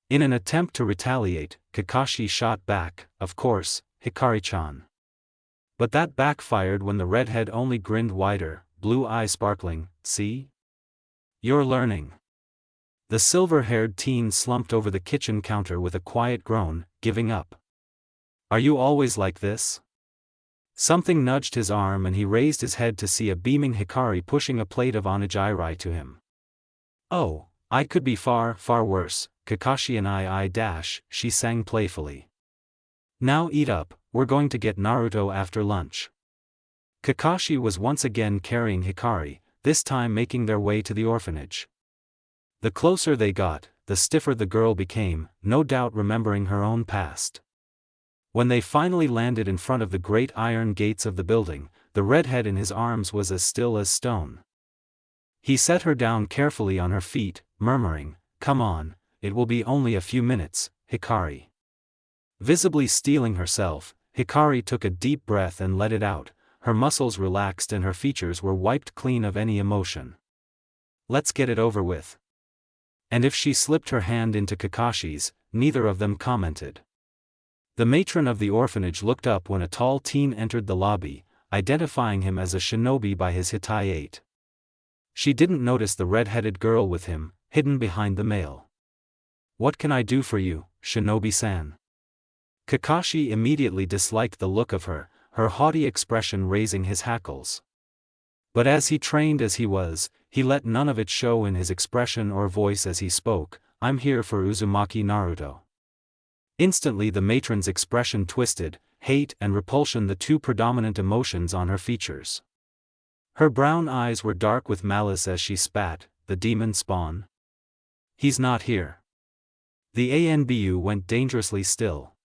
In an attempt to retaliate, Kakashi shot back, of course, Hikari-chan. But that backfired when the redhead only grinned wider, blue eye sparkling. See? You're learning. The silver-haired teen slumped over the kitchen counter with a quiet groan, giving up. Are you always like this? Something nudged his arm and he raised his head to see a beaming Hikari pushing a plate of onigiri to him. Oh, I could be far, far worse, Kakashi and she sang playfully. Now eat up, we're going to get Naruto after lunch. Kakashi was once again carrying Hikari, this time making their way to the orphanage. The closer they got, the stiffer the girl became, no doubt remembering her own past. When they finally landed in front of the great iron gates of the building, the redhead in his arms was as still as stone. He set her down carefully on her feet, murmuring, "Come on, it will be only a few minutes, Hikari." Visibly steeling herself, Hikari took a deep breath and let it out, her muscles relaxed and her features were wiped clean of any emotion. Let's get it over with. And if she slipped her hand into Kakashi's, neither of them commented. The matron of the orphanage looked up when a tall teen entered the lobby, identifying him as a shinobi by his hitai. She didn't notice the red-headed girl with him, hidden behind the male. What can I do for you, shinobi-san? Kakashi immediately disliked the look of her, her haughty expression raising his hackles. But as he trained as he was, he let none of it show in his expression or voice as he spoke, "I'm here for Uzumaki Naruto." Instantly the matron's expression twisted, hate and repulsion the two predominant emotions on her features. Her brown eyes were dark with malice as she spat, "The demon spawn? He's not here." The ANBU went dangerously still.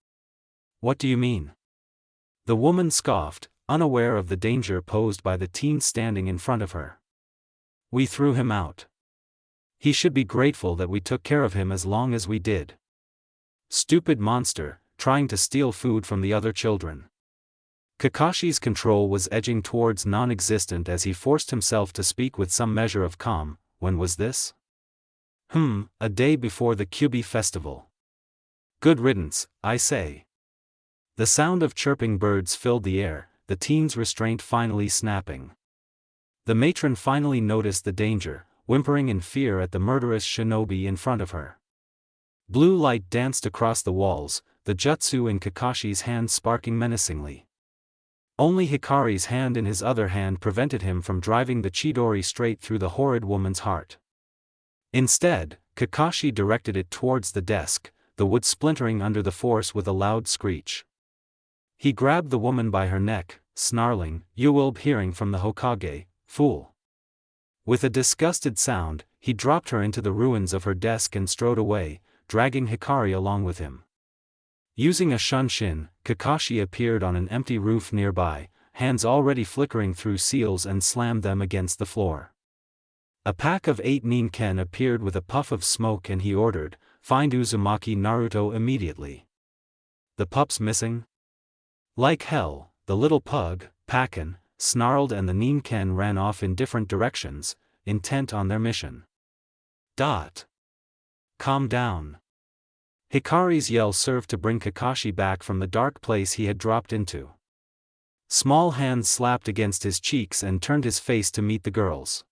What do you mean? The woman scoffed, unaware of the danger posed by the teen standing in front of her. We threw him out. He should be grateful that we took care of him as long as we did. Stupid monster, trying to steal food from the other children. Kakashi's control was edging towards non-existent as he forced himself to speak with some measure of calm. When was this? A day before the Kyubi festival. Good riddance, I say. The sound of chirping birds filled the air, the teen's restraint finally snapping. The matron finally noticed the danger, whimpering in fear at the murderous shinobi in front of her. Blue light danced across the walls, the jutsu in Kakashi's hand sparking menacingly. Only Hikari's hand in his other hand prevented him from driving the chidori straight through the horrid woman's heart. Instead, Kakashi directed it towards the desk, the wood splintering under the force with a loud screech. He grabbed the woman by her neck, snarling, "You will be hearing from the hokage, fool." With a disgusted sound, he dropped her into the ruins of her desk and strode away, dragging Hikari along with him. Using a shunshin, Kakashi appeared on an empty roof nearby, hands already flickering through seals, and slammed them against the floor. A pack of 8 ninken appeared with a puff of smoke and he ordered, "Find Uzumaki Naruto immediately." The pup's missing? Like hell, the little pug, Pakin, snarled and the ninken ran off in different directions, intent on their mission. Calm down. Hikari's yell served to bring Kakashi back from the dark place he had dropped into. Small hands slapped against his cheeks and turned his face to meet the girl's.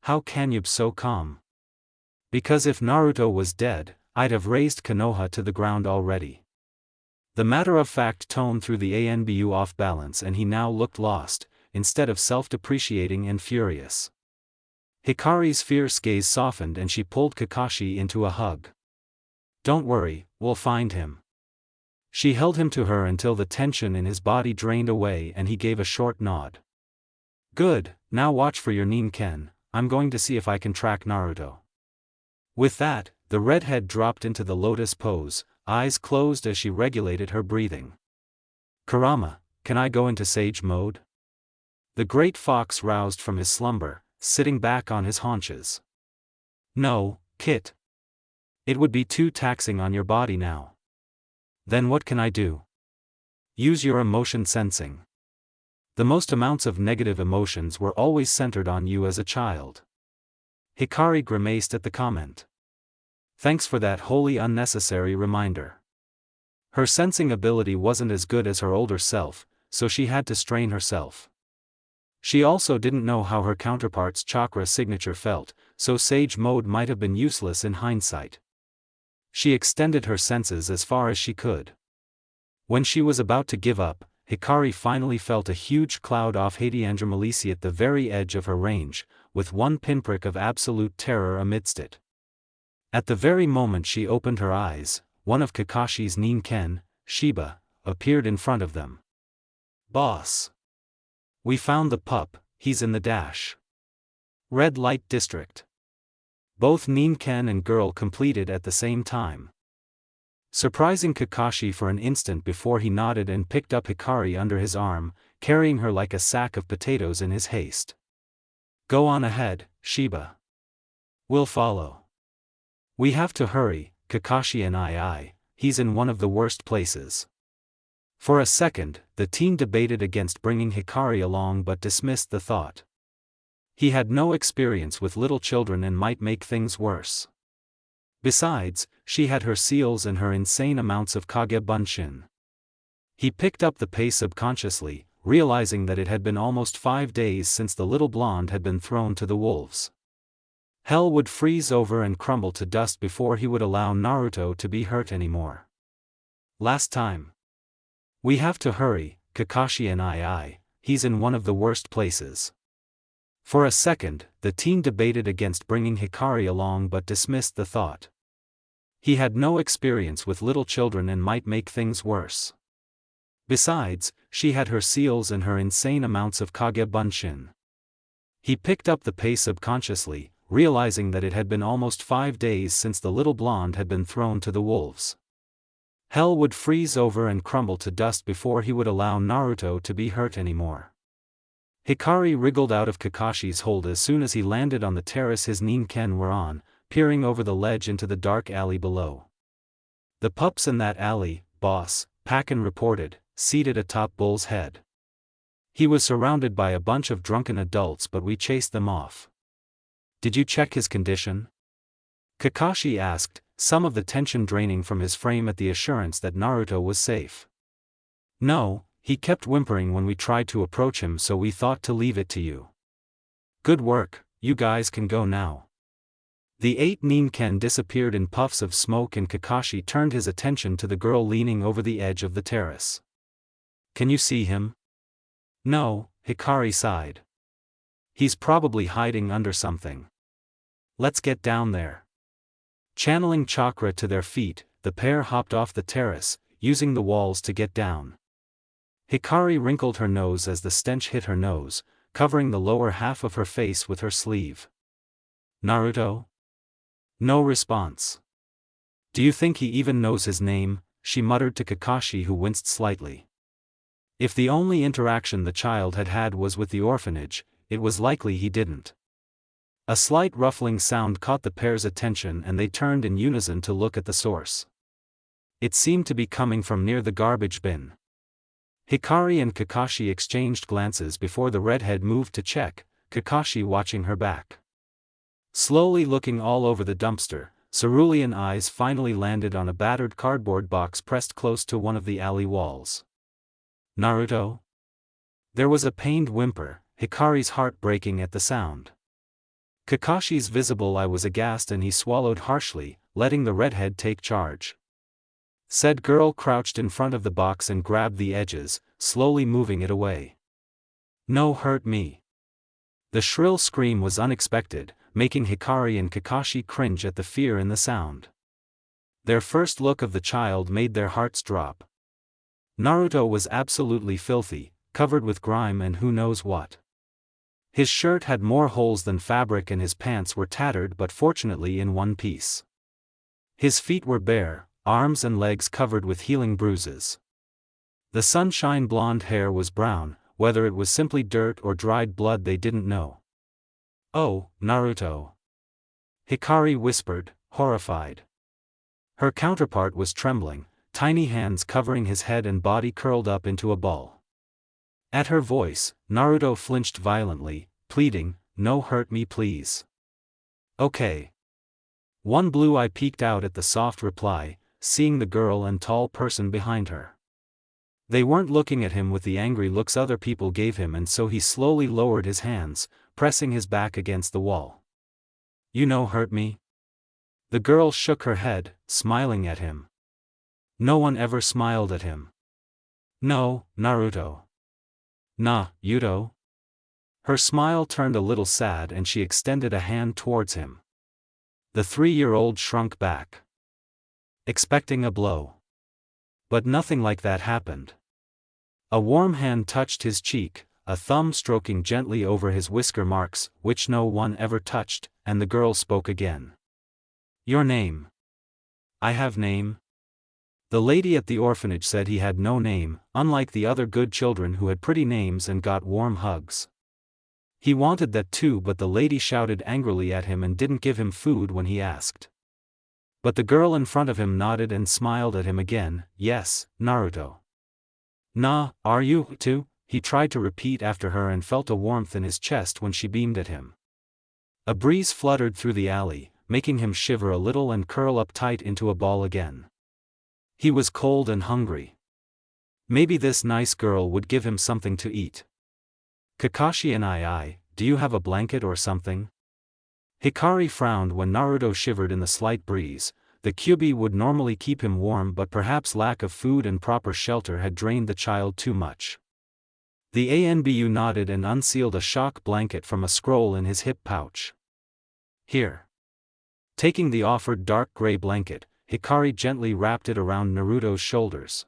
How can you be so calm? Because if Naruto was dead, I'd have razed Konoha to the ground already. The matter-of-fact tone threw the ANBU off balance and he now looked lost, instead of self-depreciating and furious. Hikari's fierce gaze softened and she pulled Kakashi into a hug. "Don't worry, we'll find him." She held him to her until the tension in his body drained away and he gave a short nod. "Good, now watch for your ninken, I'm going to see if I can track Naruto." With that, the redhead dropped into the lotus pose, eyes closed as she regulated her breathing. "Kurama, can I go into sage mode?" The great fox roused from his slumber, sitting back on his haunches. "No, Kit. It would be too taxing on your body now." "Then what can I do?" "Use your emotion sensing." The most amounts of negative emotions were always centered on you as a child. Hikari grimaced at the comment. Thanks for that wholly unnecessary reminder. Her sensing ability wasn't as good as her older self, so she had to strain herself. She also didn't know how her counterpart's chakra signature felt, so Sage Mode might have been useless in hindsight. She extended her senses as far as she could. When she was about to give up, Hikari finally felt a huge cloud off Hadiandra at the very edge of her range, with one pinprick of absolute terror amidst it. At the very moment she opened her eyes, one of Kakashi's Ninken, Shiba, appeared in front of them. "Boss! We found the pup, he's in the dash. Red Light District." Both Ninken and girl completed at the same time, surprising Kakashi for an instant before he nodded and picked up Hikari under his arm, carrying her like a sack of potatoes in his haste. "Go on ahead, Shiba. We'll follow. We have to hurry, Kakashi and he's in one of the worst places." For a second, the teen debated against bringing Hikari along but dismissed the thought. He had no experience with little children and might make things worse. Besides, she had her seals and her insane amounts of Kage Bunshin. He picked up the pace subconsciously, realizing that it had been almost 5 days since the little blonde had been thrown to the wolves. Hell would freeze over and crumble to dust before he would allow Naruto to be hurt anymore. Last time. We have to hurry, Kakashi and he's in one of the worst places. For a second, the teen debated against bringing Hikari along but dismissed the thought. He had no experience with little children and might make things worse. Besides, she had her seals and her insane amounts of Kage Bunshin. He picked up the pace subconsciously, realizing that it had been almost 5 days since the little blonde had been thrown to the wolves. Hell would freeze over and crumble to dust before he would allow Naruto to be hurt anymore. Hikari wriggled out of Kakashi's hold as soon as he landed on the terrace his Ninken were on, peering over the ledge into the dark alley below. "The pup's in that alley, boss," Pakken reported, seated atop Bull's head. "He was surrounded by a bunch of drunken adults but we chased them off." "Did you check his condition?" Kakashi asked, some of the tension draining from his frame at the assurance that Naruto was safe. "No, he kept whimpering when we tried to approach him, so we thought to leave it to you." "Good work, you guys can go now." The 8 Ninken disappeared in puffs of smoke and Kakashi turned his attention to the girl leaning over the edge of the terrace. "Can you see him?" "No," Hikari sighed. "He's probably hiding under something. Let's get down there." Channeling chakra to their feet, the pair hopped off the terrace, using the walls to get down. Hikari wrinkled her nose as the stench hit her nose, covering the lower half of her face with her sleeve. "Naruto?" No response. "Do you think he even knows his name?" she muttered to Kakashi, who winced slightly. If the only interaction the child had had was with the orphanage, it was likely he didn't. A slight ruffling sound caught the pair's attention and they turned in unison to look at the source. It seemed to be coming from near the garbage bin. Hikari and Kakashi exchanged glances before the redhead moved to check, Kakashi watching her back. Slowly looking all over the dumpster, cerulean eyes finally landed on a battered cardboard box pressed close to one of the alley walls. "Naruto?" There was a pained whimper, Hikari's heart breaking at the sound. Kakashi's visible eye was aghast and he swallowed harshly, letting the redhead take charge. Said girl crouched in front of the box and grabbed the edges, slowly moving it away. "No, hurt me." The shrill scream was unexpected, making Hikari and Kakashi cringe at the fear in the sound. Their first look of the child made their hearts drop. Naruto was absolutely filthy, covered with grime and who knows what. His shirt had more holes than fabric and his pants were tattered but fortunately in one piece. His feet were bare, arms and legs covered with healing bruises. The sunshine blonde hair was brown, whether it was simply dirt or dried blood they didn't know. "Oh, Naruto!" Hikari whispered, horrified. Her counterpart was trembling, tiny hands covering his head and body curled up into a ball. At her voice, Naruto flinched violently, pleading, "No, hurt me please." "Okay." One blue eye peeked out at the soft reply, seeing the girl and tall person behind her. They weren't looking at him with the angry looks other people gave him, and so he slowly lowered his hands, pressing his back against the wall. You know, hurt me? The girl shook her head, smiling at him. No one ever smiled at him. No, Naruto. Nah, Yuto. Her smile turned a little sad and she extended a hand towards him. The 3-year-old shrunk back, expecting a blow. But nothing like that happened. A warm hand touched his cheek, a thumb stroking gently over his whisker marks, which no one ever touched, and the girl spoke again. Your name? I have name? The lady at the orphanage said he had no name, unlike the other good children who had pretty names and got warm hugs. He wanted that too, but the lady shouted angrily at him and didn't give him food when he asked. But the girl in front of him nodded and smiled at him again. Yes, Naruto. Nah, are you too? He tried to repeat after her and felt a warmth in his chest when she beamed at him. A breeze fluttered through the alley, making him shiver a little and curl up tight into a ball again. He was cold and hungry. Maybe this nice girl would give him something to eat. Kakashi and I, do you have a blanket or something? Hikari frowned when Naruto shivered in the slight breeze. The Kyuubi would normally keep him warm, but perhaps lack of food and proper shelter had drained the child too much. The Anbu nodded and unsealed a shock blanket from a scroll in his hip pouch. Here. Taking the offered dark gray blanket, Hikari gently wrapped it around Naruto's shoulders.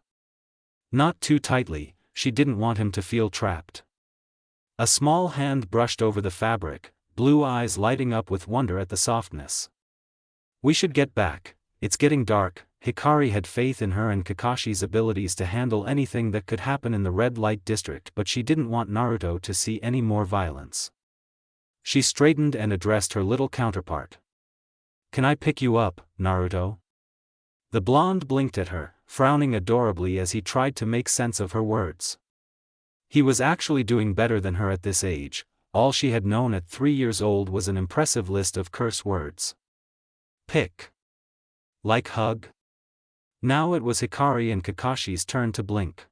Not too tightly, she didn't want him to feel trapped. A small hand brushed over the fabric, blue eyes lighting up with wonder at the softness. We should get back, it's getting dark. Hikari had faith in her and Kakashi's abilities to handle anything that could happen in the red light district, but she didn't want Naruto to see any more violence. She straightened and addressed her little counterpart. Can I pick you up, Naruto? The blonde blinked at her, frowning adorably as he tried to make sense of her words. He was actually doing better than her at this age. All she had known at 3 years old was an impressive list of curse words. Pick. Like hug? Now it was Hikari and Kakashi's turn to blink.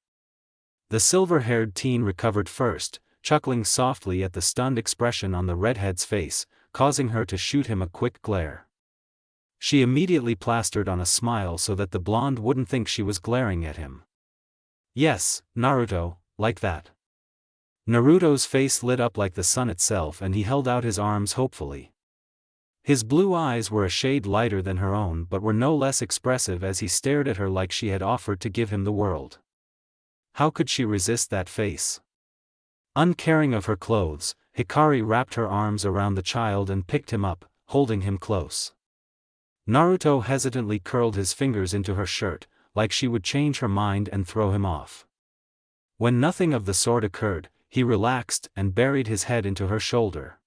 The silver-haired teen recovered first, chuckling softly at the stunned expression on the redhead's face, causing her to shoot him a quick glare. She immediately plastered on a smile so that the blonde wouldn't think she was glaring at him. Yes, Naruto, like that. Naruto's face lit up like the sun itself and he held out his arms hopefully. His blue eyes were a shade lighter than her own but were no less expressive as he stared at her like she had offered to give him the world. How could she resist that face? Uncaring of her clothes, Hikari wrapped her arms around the child and picked him up, holding him close. Naruto hesitantly curled his fingers into her shirt, like she would change her mind and throw him off. When nothing of the sort occurred, he relaxed and buried his head into her shoulder.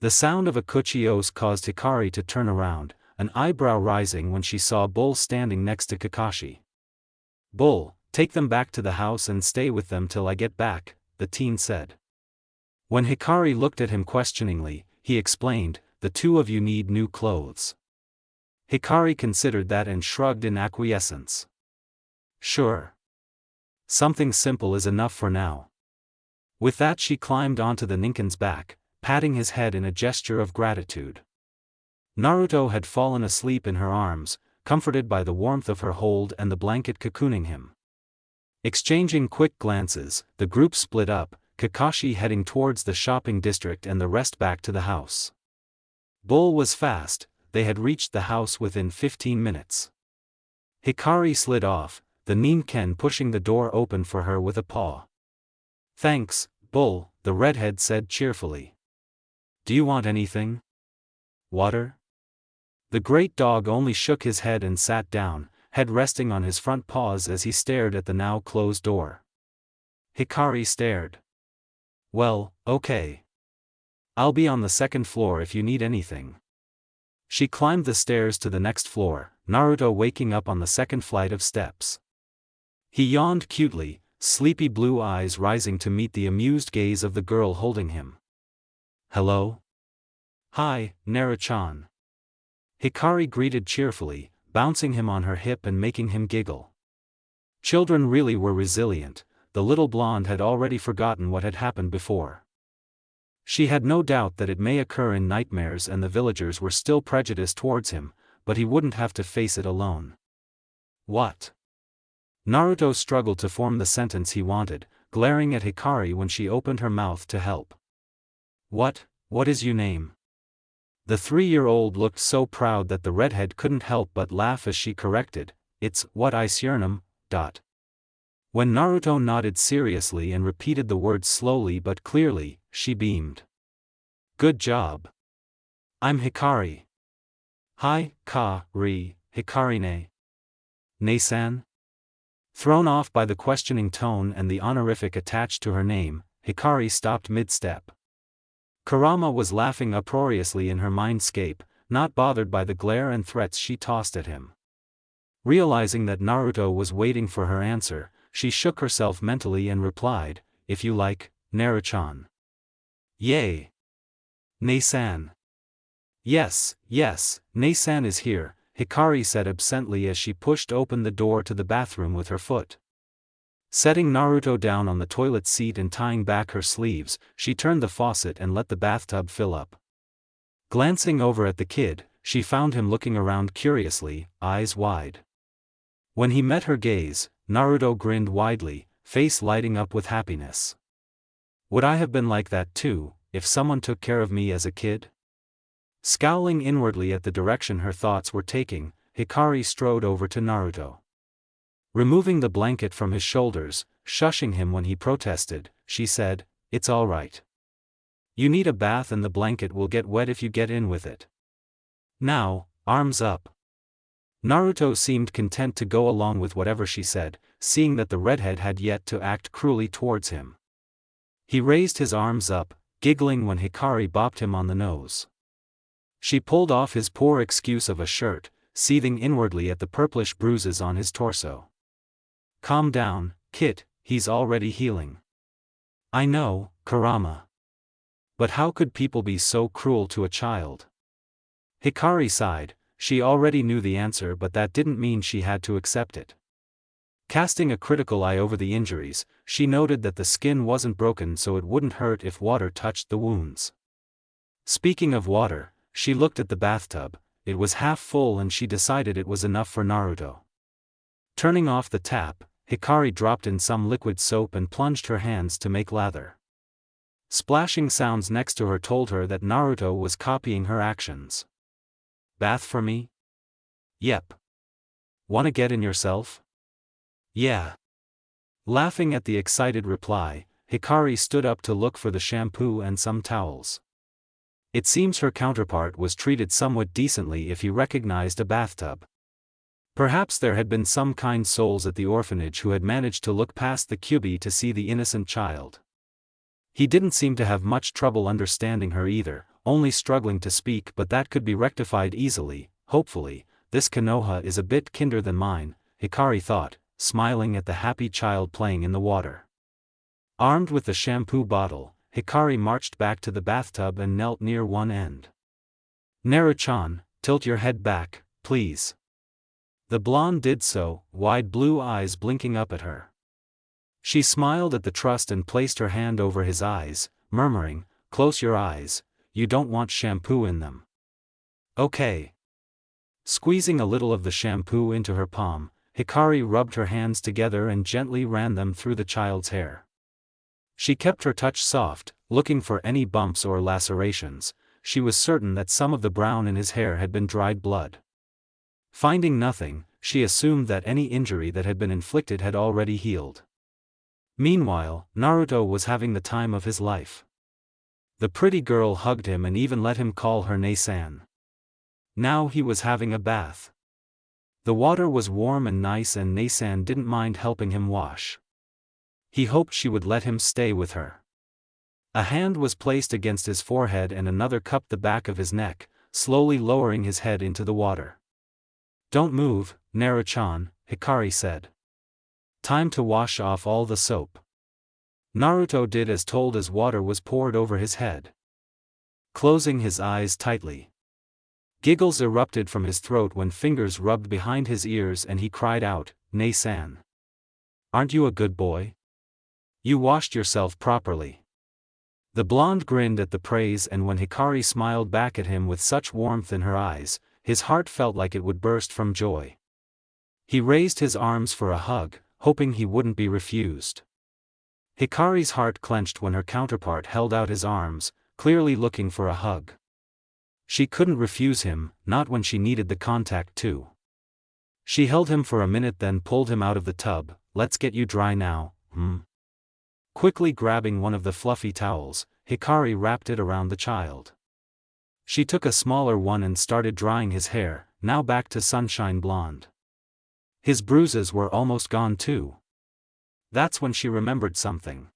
The sound of a kuchios caused Hikari to turn around, an eyebrow rising when she saw Bull standing next to Kakashi. Bull, take them back to the house and stay with them till I get back, the teen said. When Hikari looked at him questioningly, he explained, the two of you need new clothes. Hikari considered that and shrugged in acquiescence. Sure. Something simple is enough for now. With that she climbed onto the Ninken's back, patting his head in a gesture of gratitude. Naruto had fallen asleep in her arms, comforted by the warmth of her hold and the blanket cocooning him. Exchanging quick glances, the group split up, Kakashi heading towards the shopping district and the rest back to the house. Bull was fast, they had reached the house within 15 minutes. Hikari slid off, the Ninken pushing the door open for her with a paw. Thanks, Bull, the redhead said cheerfully. Do you want anything? Water? The great dog only shook his head and sat down, head resting on his front paws as he stared at the now closed door. Hikari stared. Well, okay. I'll be on the second floor if you need anything. She climbed the stairs to the next floor, Naruto waking up on the second flight of steps. He yawned cutely, sleepy blue eyes rising to meet the amused gaze of the girl holding him. Hello? Hi, Naru-chan. Hikari greeted cheerfully, bouncing him on her hip and making him giggle. Children really were resilient. The little blonde had already forgotten what had happened before. She had no doubt that it may occur in nightmares and the villagers were still prejudiced towards him, but he wouldn't have to face it alone. What? Naruto struggled to form the sentence he wanted, glaring at Hikari when she opened her mouth to help. What is your name? The 3-year-old looked so proud that the redhead couldn't help but laugh as she corrected, "It's what I surname." When Naruto nodded seriously and repeated the words slowly but clearly, she beamed. "Good job. I'm Hikari." "Hi, Hikari ne-san?" Thrown off by the questioning tone and the honorific attached to her name, Hikari stopped mid-step. Kurama was laughing uproariously in her mindscape, not bothered by the glare and threats she tossed at him. Realizing that Naruto was waiting for her answer, she shook herself mentally and replied, "If you like, Naruchan." "Yay! Ne-san." Yes, Ne-san is here," Hikari said absently as she pushed open the door to the bathroom with her foot. Setting Naruto down on the toilet seat and tying back her sleeves, she turned the faucet and let the bathtub fill up. Glancing over at the kid, she found him looking around curiously, eyes wide. When he met her gaze, Naruto grinned widely, face lighting up with happiness. "Would I have been like that too, if someone took care of me as a kid?" Scowling inwardly at the direction her thoughts were taking, Hikari strode over to Naruto. Removing the blanket from his shoulders, shushing him when he protested, she said, "It's all right. You need a bath and the blanket will get wet if you get in with it. Now, arms up." Naruto seemed content to go along with whatever she said, seeing that the redhead had yet to act cruelly towards him. He raised his arms up, giggling when Hikari bopped him on the nose. She pulled off his poor excuse of a shirt, seething inwardly at the purplish bruises on his torso. "Calm down, Kit, he's already healing." "I know, Kurama. But how could people be so cruel to a child?" Hikari sighed. She already knew the answer, but that didn't mean she had to accept it. Casting a critical eye over the injuries, she noted that the skin wasn't broken so it wouldn't hurt if water touched the wounds. Speaking of water, she looked at the bathtub. It was half full and she decided it was enough for Naruto. Turning off the tap, Hikari dropped in some liquid soap and plunged her hands to make lather. Splashing sounds next to her told her that Naruto was copying her actions. "Bath for me?" "Yep." "Wanna get in yourself?" "Yeah." Laughing at the excited reply, Hikari stood up to look for the shampoo and some towels. It seems her counterpart was treated somewhat decently if he recognized a bathtub. Perhaps there had been some kind souls at the orphanage who had managed to look past the Kyuubi to see the innocent child. He didn't seem to have much trouble understanding her either, only struggling to speak, but that could be rectified easily. Hopefully, this Konoha is a bit kinder than mine, Hikari thought, smiling at the happy child playing in the water. Armed with the shampoo bottle, Hikari marched back to the bathtub and knelt near one end. "Naruchan, tilt your head back, please." The blonde did so, wide blue eyes blinking up at her. She smiled at the trust and placed her hand over his eyes, murmuring, "Close your eyes, you don't want shampoo in them." "Okay." Squeezing a little of the shampoo into her palm, Hikari rubbed her hands together and gently ran them through the child's hair. She kept her touch soft, looking for any bumps or lacerations. She was certain that some of the brown in his hair had been dried blood. Finding nothing, she assumed that any injury that had been inflicted had already healed. Meanwhile, Naruto was having the time of his life. The pretty girl hugged him and even let him call her Ne-san. Now he was having a bath. The water was warm and nice and Ne-san didn't mind helping him wash. He hoped she would let him stay with her. A hand was placed against his forehead and another cupped the back of his neck, slowly lowering his head into the water. "Don't move, Naruchan," Hikari said. "Time to wash off all the soap." Naruto did as told as water was poured over his head. Closing his eyes tightly. Giggles erupted from his throat when fingers rubbed behind his ears and he cried out, "Ne-san." Aren't you a good boy? You washed yourself properly. The blonde grinned at the praise, and when Hikari smiled back at him with such warmth in her eyes, his heart felt like it would burst from joy. He raised his arms for a hug, hoping he wouldn't be refused. Hikari's heart clenched when her counterpart held out his arms, clearly looking for a hug. She couldn't refuse him, not when she needed the contact too. She held him for a minute, then pulled him out of the tub. Let's get you dry now, Quickly grabbing one of the fluffy towels, Hikari wrapped it around the child. She took a smaller one and started drying his hair, now back to sunshine blonde. His bruises were almost gone too. That's when she remembered something.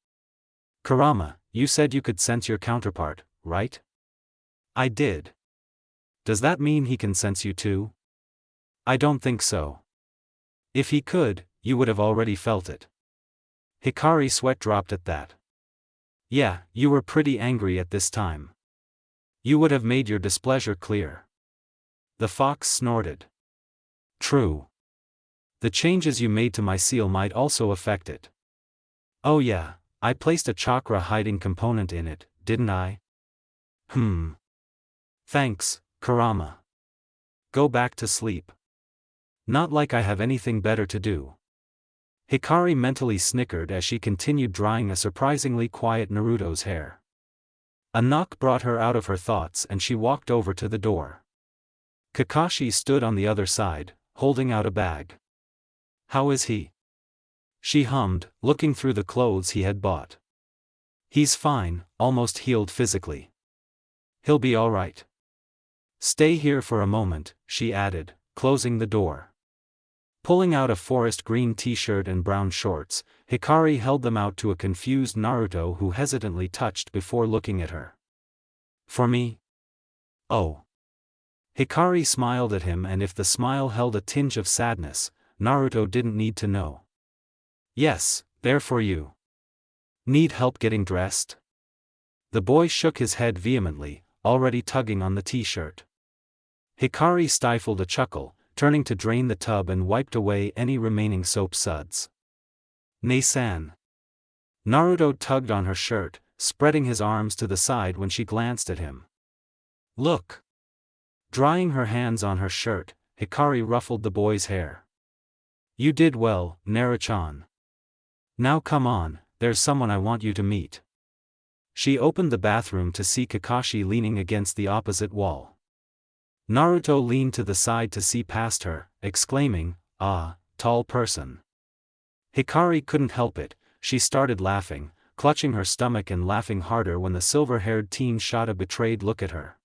Kurama, you said you could sense your counterpart, right? I did. Does that mean he can sense you too? I don't think so. If he could, you would have already felt it. Hikari sweat dropped at that. Yeah, you were pretty angry at this time. You would have made your displeasure clear. The fox snorted. True. The changes you made to my seal might also affect it. Oh yeah, I placed a chakra hiding component in it, didn't I? Thanks, Kurama. Go back to sleep. Not like I have anything better to do. Hikari mentally snickered as she continued drying a surprisingly quiet Naruto's hair. A knock brought her out of her thoughts and she walked over to the door. Kakashi stood on the other side, holding out a bag. How is he? She hummed, looking through the clothes he had bought. He's fine, almost healed physically. He'll be all right. Stay here for a moment, she added, closing the door. Pulling out a forest green t-shirt and brown shorts, Hikari held them out to a confused Naruto who hesitantly touched before looking at her. For me? Oh. Hikari smiled at him, and if the smile held a tinge of sadness, Naruto didn't need to know. Yes, they're for you. Need help getting dressed? The boy shook his head vehemently, already tugging on the t-shirt. Hikari stifled a chuckle, turning to drain the tub and wiped away any remaining soap suds. Nei-san. Naruto tugged on her shirt, spreading his arms to the side when she glanced at him. Look. Drying her hands on her shirt, Hikari ruffled the boy's hair. You did well, Naruto-chan. Now come on, there's someone I want you to meet. She opened the bathroom to see Kakashi leaning against the opposite wall. Naruto leaned to the side to see past her, exclaiming, "Ah, tall person." Hikari couldn't help it, she started laughing, clutching her stomach and laughing harder when the silver-haired teen shot a betrayed look at her.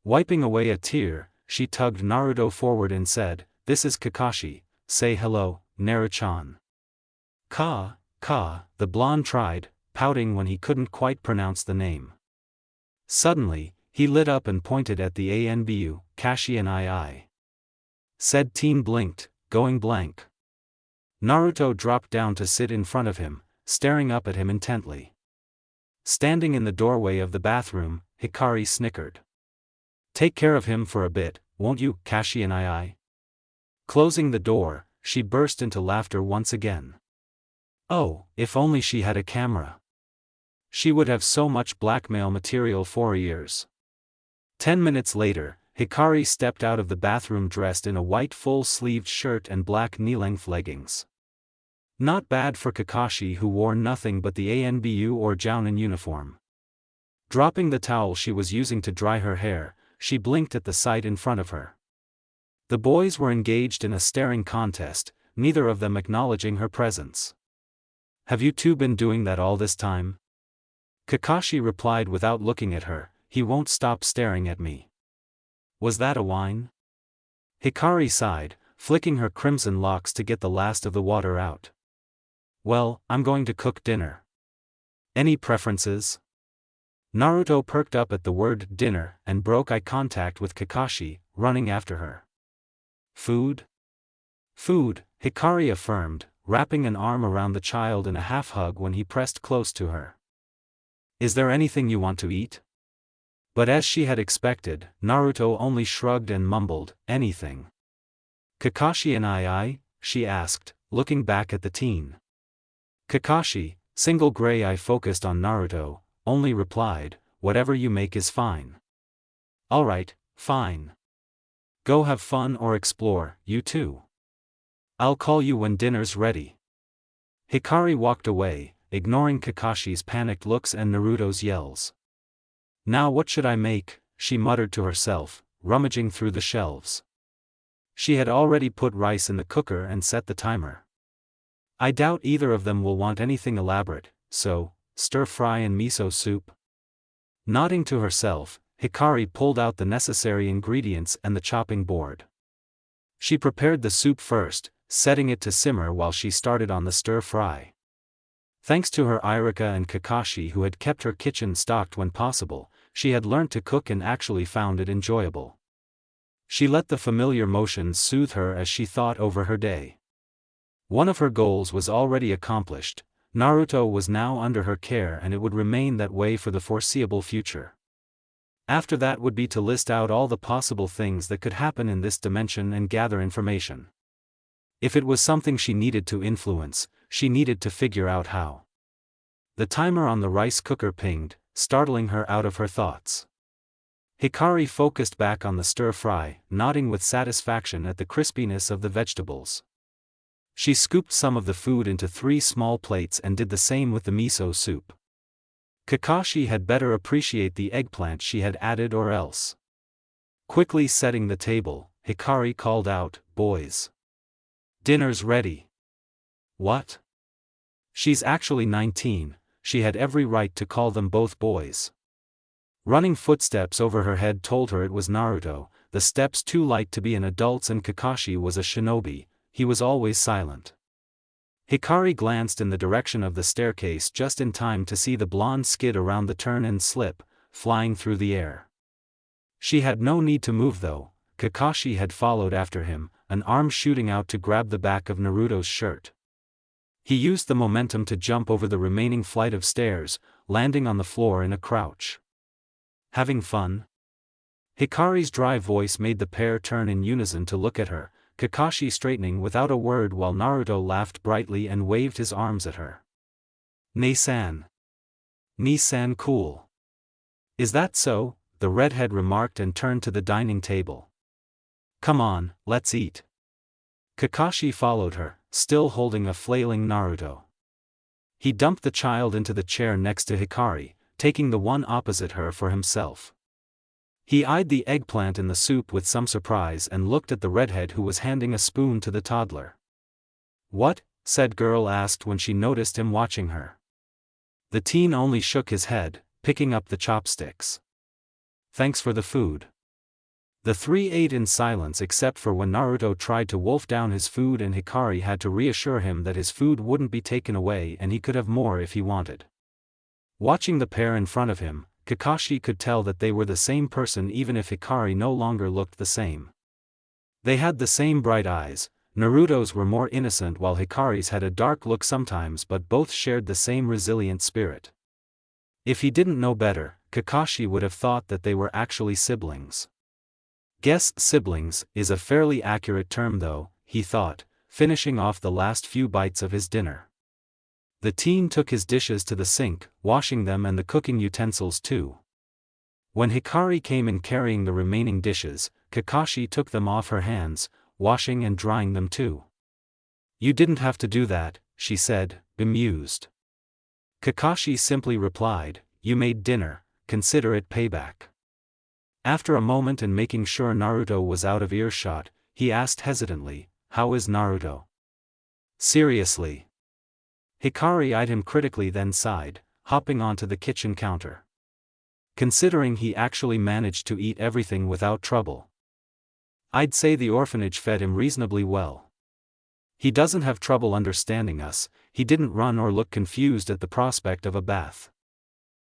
Wiping away a tear, she tugged Naruto forward and said, "This is Kakashi, say hello, Naruto-chan." The blonde tried, pouting when he couldn't quite pronounce the name. Suddenly, he lit up and pointed at the ANBU, Kashi and II. Said teen blinked, going blank. Naruto dropped down to sit in front of him, staring up at him intently. Standing in the doorway of the bathroom, Hikari snickered. Take care of him for a bit, won't you, Kashi and II? Closing the door, she burst into laughter once again. Oh, if only she had a camera. She would have so much blackmail material for years. 10 minutes later, Hikari stepped out of the bathroom dressed in a white full-sleeved shirt and black knee-length leggings. Not bad for Kakashi, who wore nothing but the ANBU or Jounin uniform. Dropping the towel she was using to dry her hair, she blinked at the sight in front of her. The boys were engaged in a staring contest, neither of them acknowledging her presence. Have you two been doing that all this time? Kakashi replied without looking at her, he won't stop staring at me. Was that a whine? Hikari sighed, flicking her crimson locks to get the last of the water out. Well, I'm going to cook dinner. Any preferences? Naruto perked up at the word dinner and broke eye contact with Kakashi, running after her. Food? Food, Hikari affirmed, wrapping an arm around the child in a half-hug when he pressed close to her. Is there anything you want to eat? But as she had expected, Naruto only shrugged and mumbled, anything. Kakashi and II? She asked, looking back at the teen. Kakashi, single gray eye focused on Naruto, only replied, "Whatever you make is fine." "Alright, fine. Go have fun or explore, you too. I'll call you when dinner's ready." Hikari walked away, ignoring Kakashi's panicked looks and Naruto's yells. "Now what should I make?" she muttered to herself, rummaging through the shelves. She had already put rice in the cooker and set the timer. "I doubt either of them will want anything elaborate, so, stir-fry and miso soup." Nodding to herself, Hikari pulled out the necessary ingredients and the chopping board. She prepared the soup first, setting it to simmer while she started on the stir-fry. Thanks to her Irika and Kakashi who had kept her kitchen stocked when possible, she had learnt to cook and actually found it enjoyable. She let the familiar motions soothe her as she thought over her day. One of her goals was already accomplished. Naruto was now under her care and it would remain that way for the foreseeable future. After that would be to list out all the possible things that could happen in this dimension and gather information. If it was something she needed to influence, she needed to figure out how. The timer on the rice cooker pinged, startling her out of her thoughts. Hikari focused back on the stir-fry, nodding with satisfaction at the crispiness of the vegetables. She scooped some of the food into 3 small plates and did the same with the miso soup. Kakashi had better appreciate the eggplant she had added or else. Quickly setting the table, Hikari called out, "Boys. Dinner's ready." "What?" She's actually 19, she had every right to call them both boys. Running footsteps over her head told her it was Naruto, the steps too light to be an adult's, and Kakashi was a shinobi, he was always silent. Hikari glanced in the direction of the staircase just in time to see the blonde skid around the turn and slip, flying through the air. She had no need to move though. Kakashi had followed after him, an arm shooting out to grab the back of Naruto's shirt. He used the momentum to jump over the remaining flight of stairs, landing on the floor in a crouch. "Having fun?" Hikari's dry voice made the pair turn in unison to look at her, Kakashi straightening without a word while Naruto laughed brightly and waved his arms at her. "Ne-san. Ni-san cool. Is that so?" the redhead remarked and turned to the dining table. "Come on, let's eat." Kakashi followed her, still holding a flailing Naruto. He dumped the child into the chair next to Hikari, taking the one opposite her for himself. He eyed the eggplant in the soup with some surprise and looked at the redhead who was handing a spoon to the toddler. "What?" said girl asked when she noticed him watching her. The teen only shook his head, picking up the chopsticks. "Thanks for the food." The 3 ate in silence except for when Naruto tried to wolf down his food and Hikari had to reassure him that his food wouldn't be taken away and he could have more if he wanted. Watching the pair in front of him, Kakashi could tell that they were the same person even if Hikari no longer looked the same. They had the same bright eyes. Naruto's were more innocent while Hikari's had a dark look sometimes, but both shared the same resilient spirit. If he didn't know better, Kakashi would have thought that they were actually siblings. Guess siblings is a fairly accurate term though, he thought, finishing off the last few bites of his dinner. The teen took his dishes to the sink, washing them and the cooking utensils too. When Hikari came in carrying the remaining dishes, Kakashi took them off her hands, washing and drying them too. "You didn't have to do that," she said, bemused. Kakashi simply replied, "You made dinner, consider it payback." After a moment and making sure Naruto was out of earshot, he asked hesitantly, "How is Naruto?" "Seriously?" Hikari eyed him critically then sighed, hopping onto the kitchen counter. "Considering he actually managed to eat everything without trouble, I'd say the orphanage fed him reasonably well. He doesn't have trouble understanding us, he didn't run or look confused at the prospect of a bath."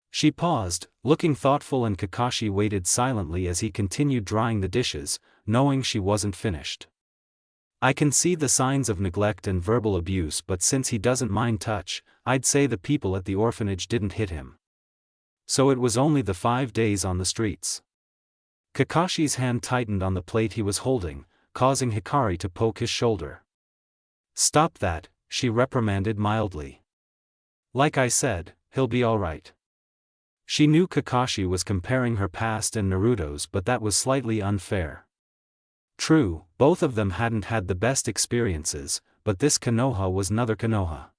She paused, looking thoughtful, and Kakashi waited silently as he continued drying the dishes, knowing she wasn't finished. "I can see the signs of neglect and verbal abuse, but since he doesn't mind touch, I'd say the people at the orphanage didn't hit him. So it was only the 5 days on the streets." Kakashi's hand tightened on the plate he was holding, causing Hikari to poke his shoulder. Stop that, she reprimanded mildly. Like I said, he'll be alright. She knew Kakashi was comparing her past and Naruto's, but that was slightly unfair. True, both of them hadn't had the best experiences, but this Konoha was another Konoha.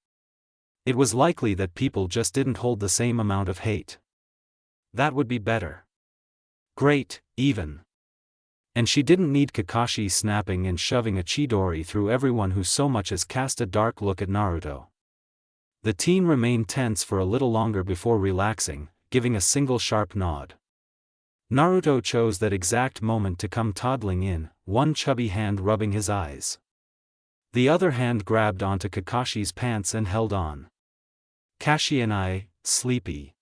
It was likely that people just didn't hold the same amount of hate. That would be better. Great, even. And she didn't need Kakashi snapping and shoving a Chidori through everyone who so much as cast a dark look at Naruto. The team remained tense for a little longer before relaxing, giving a single sharp nod. Naruto chose that exact moment to come toddling in, one chubby hand rubbing his eyes. The other hand grabbed onto Kakashi's pants and held on. Kashi and I, sleepy.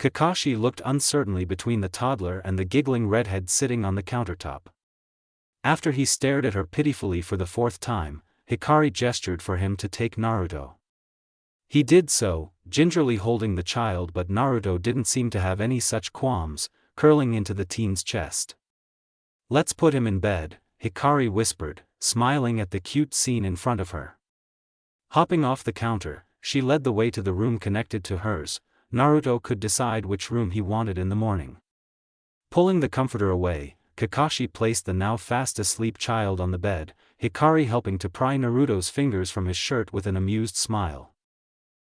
Kakashi looked uncertainly between the toddler and the giggling redhead sitting on the countertop. After he stared at her pitifully for the fourth time, Hikari gestured for him to take Naruto. He did so, gingerly holding the child, but Naruto didn't seem to have any such qualms, curling into the teen's chest. Let's put him in bed, Hikari whispered, smiling at the cute scene in front of her. Hopping off the counter, she led the way to the room connected to hers. Naruto could decide which room he wanted in the morning. Pulling the comforter away, Kakashi placed the now fast asleep child on the bed, Hikari helping to pry Naruto's fingers from his shirt with an amused smile.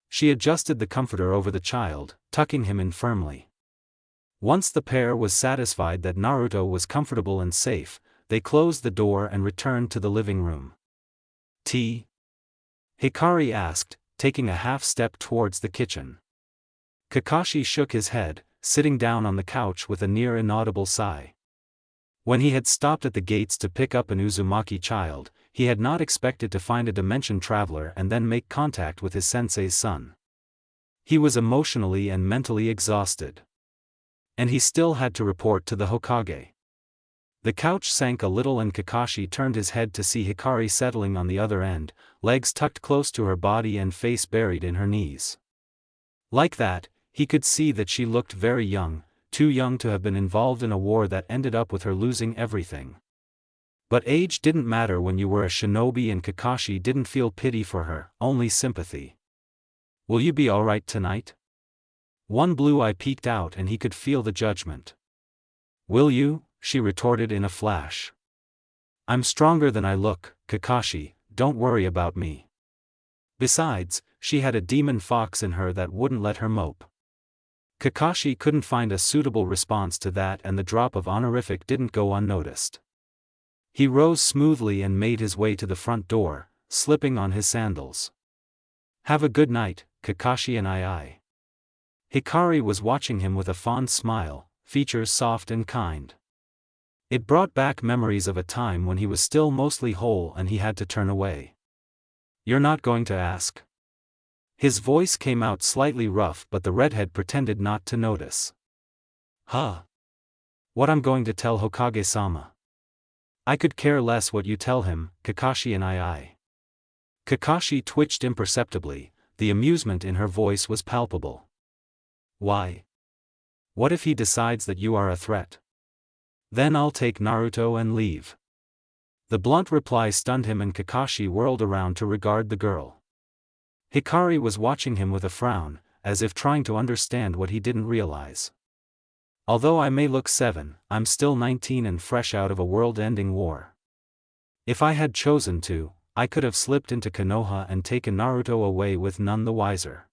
She adjusted the comforter over the child, tucking him in firmly. Once the pair was satisfied that Naruto was comfortable and safe, they closed the door and returned to the living room. Tea? Hikari asked, taking a half-step towards the kitchen. Kakashi shook his head, sitting down on the couch with a near inaudible sigh. When he had stopped at the gates to pick up an Uzumaki child, he had not expected to find a dimension traveler and then make contact with his sensei's son. He was emotionally and mentally exhausted. And he still had to report to the Hokage. The couch sank a little and Kakashi turned his head to see Hikari settling on the other end, legs tucked close to her body and face buried in her knees. Like that, he could see that she looked very young, too young to have been involved in a war that ended up with her losing everything. But age didn't matter when you were a shinobi, and Kakashi didn't feel pity for her, only sympathy. Will you be alright tonight? One blue eye peeked out and he could feel the judgment. Will you? She retorted in a flash. I'm stronger than I look, Kakashi, don't worry about me. Besides, she had a demon fox in her that wouldn't let her mope. Kakashi couldn't find a suitable response to that, and the drop of honorific didn't go unnoticed. He rose smoothly and made his way to the front door, slipping on his sandals. Have a good night, Kakashi and I. Hikari was watching him with a fond smile, features soft and kind. It brought back memories of a time when he was still mostly whole and he had to turn away. You're not going to ask? His voice came out slightly rough, but the redhead pretended not to notice. Huh? What I'm going to tell Hokage-sama? I could care less what you tell him, Kakashi and I. Kakashi twitched imperceptibly, the amusement in her voice was palpable. Why? What if he decides that you are a threat? Then I'll take Naruto and leave. The blunt reply stunned him and Kakashi whirled around to regard the girl. Hikari was watching him with a frown, as if trying to understand what he didn't realize. Although I may look 7, I'm still 19 and fresh out of a world-ending war. If I had chosen to, I could have slipped into Konoha and taken Naruto away with none the wiser.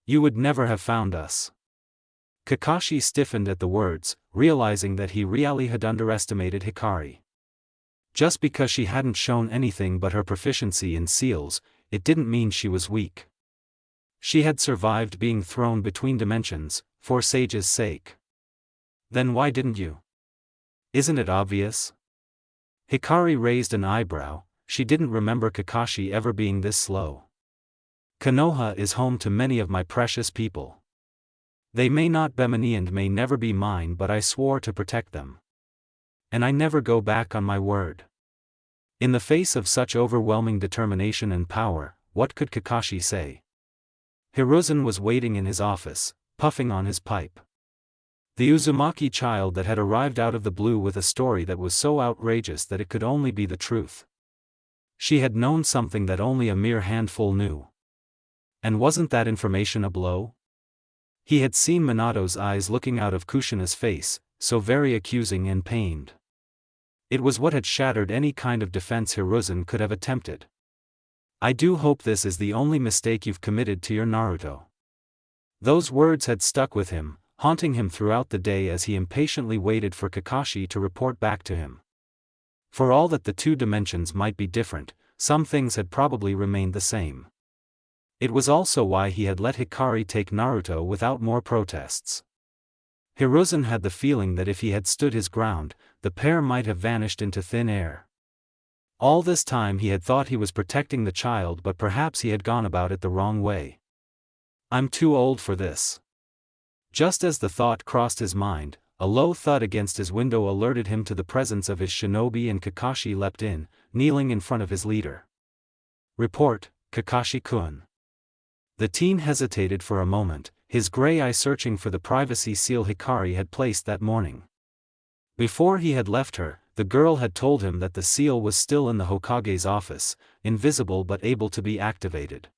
You would never have found us. Kakashi stiffened at the words, realizing that he really had underestimated Hikari. Just because she hadn't shown anything but her proficiency in seals, it didn't mean she was weak. She had survived being thrown between dimensions, for Sage's sake. Then why didn't you? Isn't it obvious? Hikari raised an eyebrow. She didn't remember Kakashi ever being this slow. Konoha is home to many of my precious people. They may not be mine and may never be mine, but I swore to protect them. And I never go back on my word. In the face of such overwhelming determination and power, what could Kakashi say? Hiruzen was waiting in his office, puffing on his pipe. The Uzumaki child that had arrived out of the blue with a story that was so outrageous that it could only be the truth. She had known something that only a mere handful knew. And wasn't that information a blow? He had seen Minato's eyes looking out of Kushina's face, so very accusing and pained. It was what had shattered any kind of defense Hiruzen could have attempted. I do hope this is the only mistake you've committed to your Naruto. Those words had stuck with him, haunting him throughout the day as he impatiently waited for Kakashi to report back to him. For all that the two dimensions might be different, some things had probably remained the same. It was also why he had let Hikari take Naruto without more protests. Hiruzen had the feeling that if he had stood his ground, the pair might have vanished into thin air. All this time he had thought he was protecting the child, but perhaps he had gone about it the wrong way. I'm too old for this. Just as the thought crossed his mind, a low thud against his window alerted him to the presence of his shinobi, and Kakashi leapt in, kneeling in front of his leader. Report, Kakashi-kun. The teen hesitated for a moment, his gray eye searching for the privacy seal Hikari had placed that morning. Before he had left her, the girl had told him that the seal was still in the Hokage's office, invisible but able to be activated.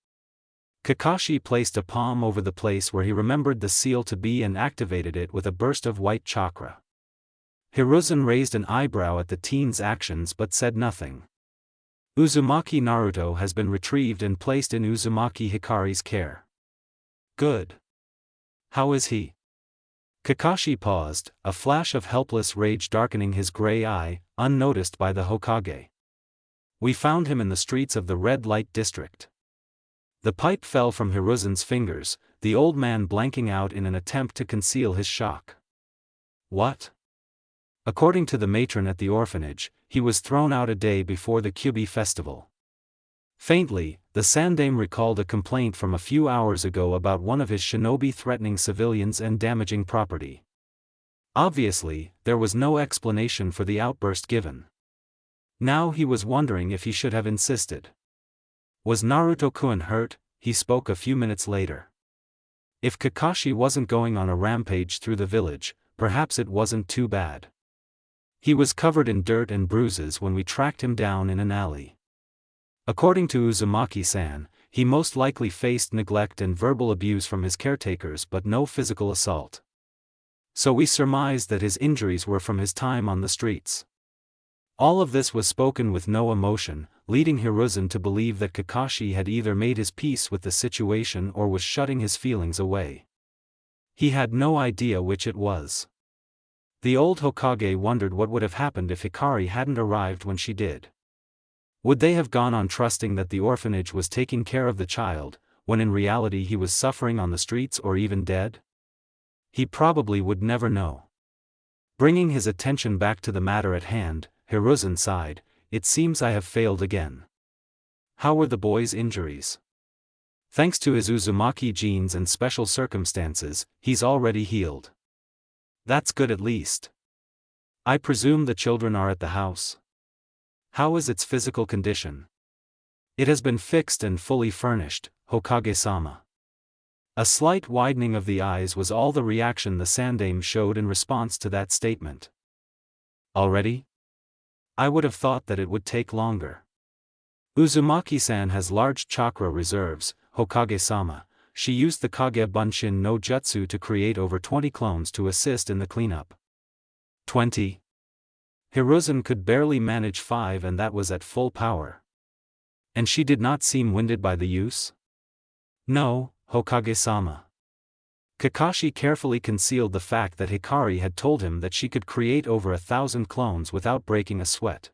Kakashi placed a palm over the place where he remembered the seal to be and activated it with a burst of white chakra. Hiruzen raised an eyebrow at the teen's actions but said nothing. Uzumaki Naruto has been retrieved and placed in Uzumaki Hikari's care. Good. How is he? Kakashi paused, a flash of helpless rage darkening his gray eye, unnoticed by the Hokage. We found him in the streets of the red light district. The pipe fell from Hiruzen's fingers, the old man blanking out in an attempt to conceal his shock. What? According to the matron at the orphanage, he was thrown out a day before the Kyubi festival. Faintly, the Sandaime recalled a complaint from a few hours ago about one of his shinobi threatening civilians and damaging property. Obviously, there was no explanation for the outburst given. Now he was wondering if he should have insisted. Was Naruto-kun hurt? He spoke a few minutes later. If Kakashi wasn't going on a rampage through the village, perhaps it wasn't too bad. He was covered in dirt and bruises when we tracked him down in an alley. According to Uzumaki-san, he most likely faced neglect and verbal abuse from his caretakers but no physical assault. So we surmised that his injuries were from his time on the streets. All of this was spoken with no emotion, leading Hiruzen to believe that Kakashi had either made his peace with the situation or was shutting his feelings away. He had no idea which it was. The old Hokage wondered what would have happened if Hikari hadn't arrived when she did. Would they have gone on trusting that the orphanage was taking care of the child, when in reality he was suffering on the streets or even dead? He probably would never know. Bringing his attention back to the matter at hand, Hiruzen sighed, "It seems I have failed again." How were the boy's injuries? Thanks to his Uzumaki genes and special circumstances, he's already healed. That's good at least. I presume the children are at the house. How is its physical condition? It has been fixed and fully furnished, Hokage-sama. A slight widening of the eyes was all the reaction the Sandaime showed in response to that statement. Already? I would have thought that it would take longer. Uzumaki-san has large chakra reserves, Hokage-sama. She used the Kage Bunshin no Jutsu to create over 20 clones to assist in the cleanup. 20? Hiruzen could barely manage 5, and that was at full power. And she did not seem winded by the use? No, Hokage-sama. Kakashi carefully concealed the fact that Hikari had told him that she could create over 1,000 clones without breaking a sweat.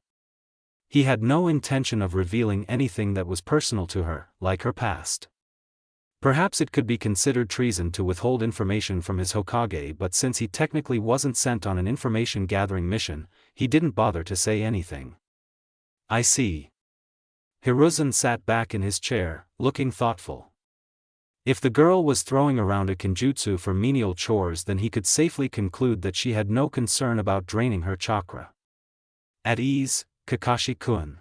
He had no intention of revealing anything that was personal to her, like her past. Perhaps it could be considered treason to withhold information from his Hokage, but since he technically wasn't sent on an information-gathering mission, he didn't bother to say anything. I see. Hiruzen sat back in his chair, looking thoughtful. If the girl was throwing around a kenjutsu for menial chores, then he could safely conclude that she had no concern about draining her chakra. At ease, Kakashi-kun.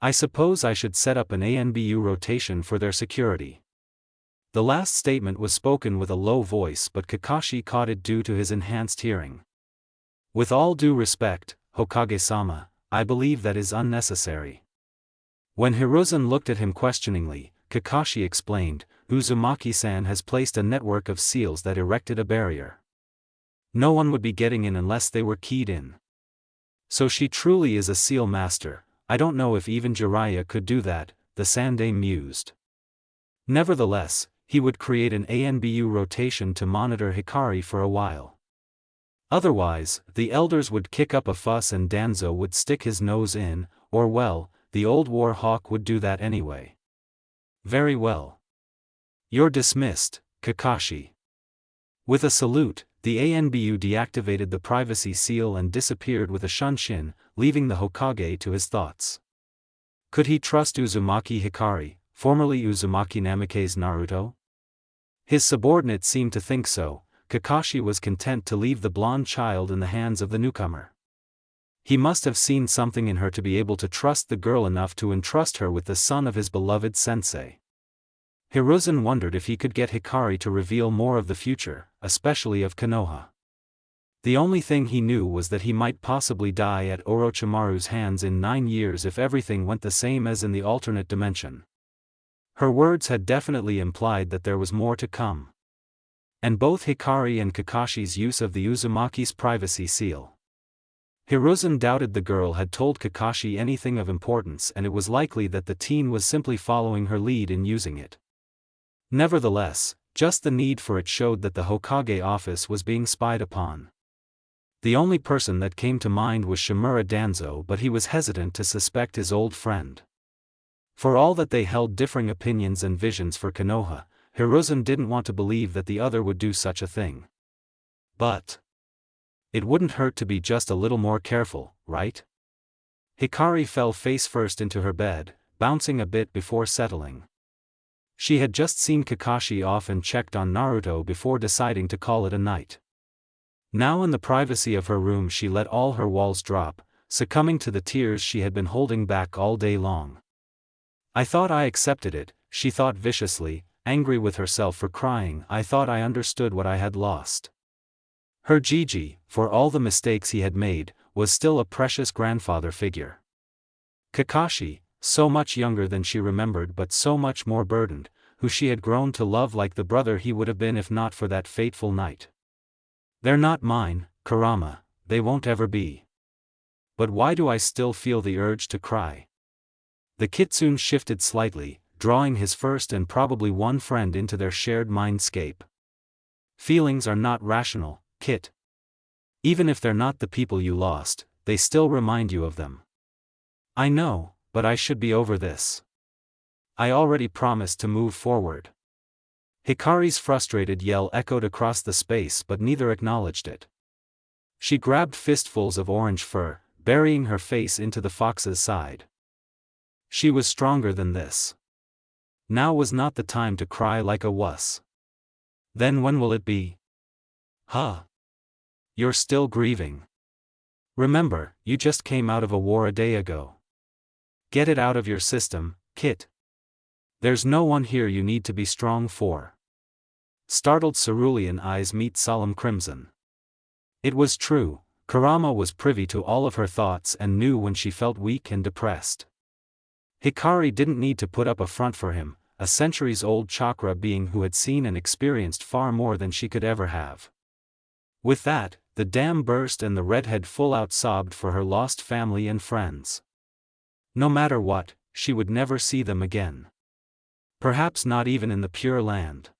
I suppose I should set up an ANBU rotation for their security. The last statement was spoken with a low voice, but Kakashi caught it due to his enhanced hearing. With all due respect, Hokage-sama, I believe that is unnecessary. When Hiruzen looked at him questioningly, Kakashi explained, Uzumaki-san has placed a network of seals that erected a barrier. No one would be getting in unless they were keyed in. So she truly is a seal master. I don't know if even Jiraiya could do that, the Sandaime mused. Nevertheless, he would create an ANBU rotation to monitor Hikari for a while. Otherwise, the elders would kick up a fuss and Danzo would stick his nose in, or well, the old war hawk would do that anyway. Very well. You're dismissed, Kakashi. With a salute, the ANBU deactivated the privacy seal and disappeared with a shunshin, leaving the Hokage to his thoughts. Could he trust Uzumaki Hikari, formerly Uzumaki Namikaze Naruto? His subordinates seemed to think so. Kakashi was content to leave the blonde child in the hands of the newcomer. He must have seen something in her to be able to trust the girl enough to entrust her with the son of his beloved sensei. Hiruzen wondered if he could get Hikari to reveal more of the future, especially of Konoha. The only thing he knew was that he might possibly die at Orochimaru's hands in 9 years if everything went the same as in the alternate dimension. Her words had definitely implied that there was more to come. And both Hikari and Kakashi's use of the Uzumaki's privacy seal. Hiruzen doubted the girl had told Kakashi anything of importance, and it was likely that the teen was simply following her lead in using it. Nevertheless, just the need for it showed that the Hokage office was being spied upon. The only person that came to mind was Shimura Danzo, but he was hesitant to suspect his old friend. For all that they held differing opinions and visions for Konoha, Hiruzen didn't want to believe that the other would do such a thing. But it wouldn't hurt to be just a little more careful, right? Hikari fell face first into her bed, bouncing a bit before settling. She had just seen Kakashi off and checked on Naruto before deciding to call it a night. Now in the privacy of her room she let all her walls drop, succumbing to the tears she had been holding back all day long. I thought I accepted it, she thought viciously, angry with herself for crying. I thought I understood what I had lost. Her Gigi, for all the mistakes he had made, was still a precious grandfather figure. Kakashi, so much younger than she remembered but so much more burdened, who she had grown to love like the brother he would have been if not for that fateful night. They're not mine, Kurama, they won't ever be. But why do I still feel the urge to cry? The kitsune shifted slightly, drawing his first and probably one friend into their shared mindscape. Feelings are not rational, Kit. Even if they're not the people you lost, they still remind you of them. I know, but I should be over this. I already promised to move forward. Hikari's frustrated yell echoed across the space, but neither acknowledged it. She grabbed fistfuls of orange fur, burying her face into the fox's side. She was stronger than this. Now was not the time to cry like a wuss. Then when will it be? Huh? You're still grieving. Remember, you just came out of a war a day ago. Get it out of your system, Kit. There's no one here you need to be strong for. Startled cerulean eyes meet solemn crimson. It was true, Kurama was privy to all of her thoughts and knew when she felt weak and depressed. Hikari didn't need to put up a front for him, a centuries-old chakra being who had seen and experienced far more than she could ever have. With that, the dam burst and the redhead full-out sobbed for her lost family and friends. No matter what, she would never see them again. Perhaps not even in the Pure Land.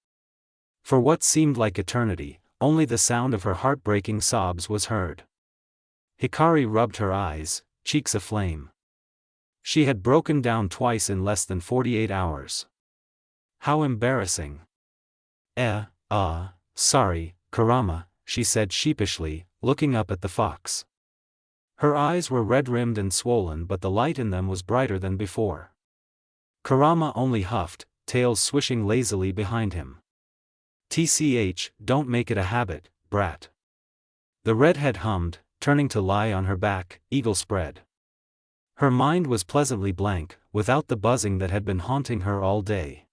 For what seemed like eternity, only the sound of her heartbreaking sobs was heard. Hikari rubbed her eyes, cheeks aflame. She had broken down twice in less than 48 hours. How embarrassing. Sorry, Kurama, she said sheepishly, looking up at the fox. Her eyes were red-rimmed and swollen, but the light in them was brighter than before. Kurama only huffed, tail swishing lazily behind him. TCH, don't make it a habit, brat. The redhead hummed, turning to lie on her back, eagle spread. Her mind was pleasantly blank, without the buzzing that had been haunting her all day.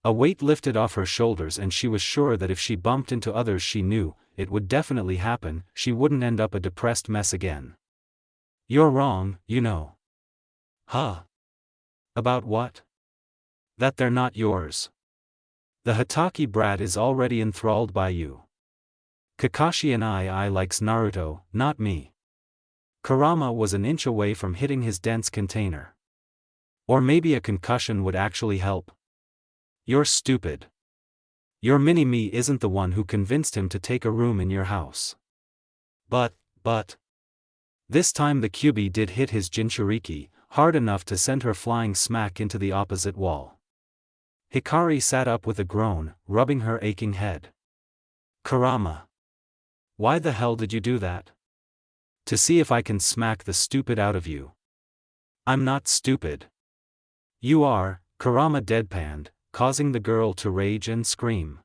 A weight lifted off her shoulders and she was sure that if she bumped into others she knew, it would definitely happen, she wouldn't end up a depressed mess again. You're wrong, you know. Huh? About what? That they're not yours. The Hitaki brat is already enthralled by you. Kakashi and I likes Naruto, not me. Kurama was an inch away from hitting his dense container. Or maybe a concussion would actually help. You're stupid. Your mini-me isn't the one who convinced him to take a room in your house. But. This time the Kyuubi did hit his Jinchuriki, hard enough to send her flying smack into the opposite wall. Hikari sat up with a groan, rubbing her aching head. Kurama. Why the hell did you do that? To see if I can smack the stupid out of you. I'm not stupid. You are, Kurama deadpanned, causing the girl to rage and scream.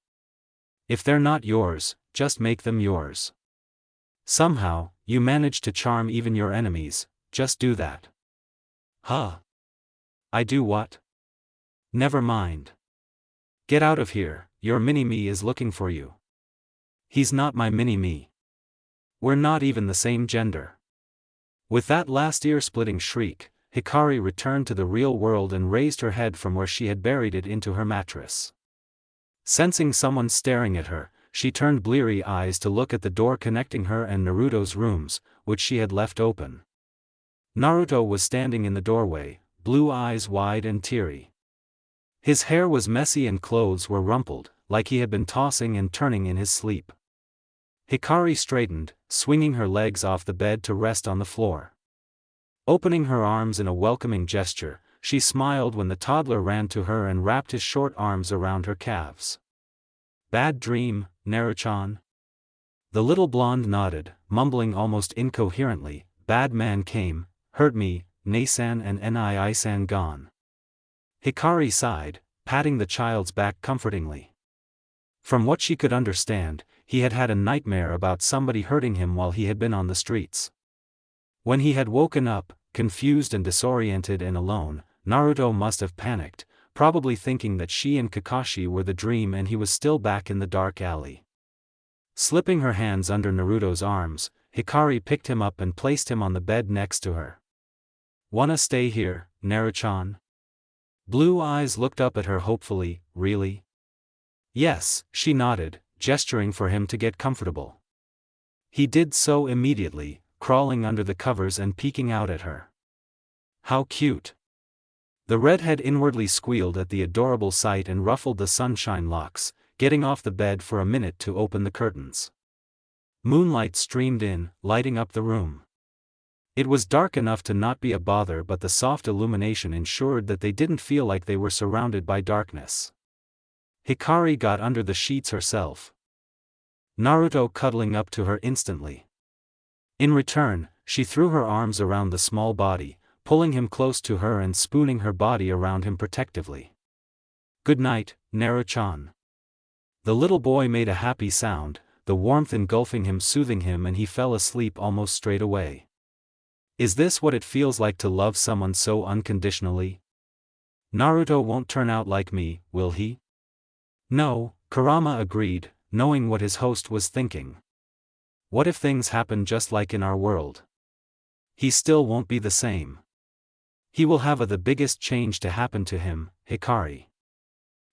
If they're not yours, just make them yours. Somehow, you manage to charm even your enemies, just do that. Huh? I do what? Never mind. Get out of here, your mini-me is looking for you. He's not my mini-me. We're not even the same gender. With that last ear-splitting shriek, Hikari returned to the real world and raised her head from where she had buried it into her mattress. Sensing someone staring at her, she turned bleary eyes to look at the door connecting her and Naruto's rooms, which she had left open. Naruto was standing in the doorway, blue eyes wide and teary. His hair was messy and clothes were rumpled, like he had been tossing and turning in his sleep. Hikari straightened, swinging her legs off the bed to rest on the floor. Opening her arms in a welcoming gesture, she smiled when the toddler ran to her and wrapped his short arms around her calves. Bad dream, Naruchan? The little blonde nodded, mumbling almost incoherently, bad man came, hurt me, Nasan and Nii-san gone. Hikari sighed, patting the child's back comfortingly. From what she could understand, he had had a nightmare about somebody hurting him while he had been on the streets. When he had woken up, confused and disoriented and alone, Naruto must have panicked, probably thinking that she and Kakashi were the dream and he was still back in the dark alley. Slipping her hands under Naruto's arms, Hikari picked him up and placed him on the bed next to her. Wanna stay here, Naruchan? Blue eyes looked up at her hopefully, really? Yes, she nodded, gesturing for him to get comfortable. He did so immediately, crawling under the covers and peeking out at her. How cute! The redhead inwardly squealed at the adorable sight and ruffled the sunshine locks, getting off the bed for a minute to open the curtains. Moonlight streamed in, lighting up the room. It was dark enough to not be a bother, but the soft illumination ensured that they didn't feel like they were surrounded by darkness. Hikari got under the sheets herself. Naruto cuddling up to her instantly. In return, she threw her arms around the small body, pulling him close to her and spooning her body around him protectively. Good night, Naruchan. The little boy made a happy sound, the warmth engulfing him, soothing him, and he fell asleep almost straight away. Is this what it feels like to love someone so unconditionally? Naruto won't turn out like me, will he? No, Kurama agreed, knowing what his host was thinking. What if things happen just like in our world? He still won't be the same. He will have the biggest change to happen to him, Hikari.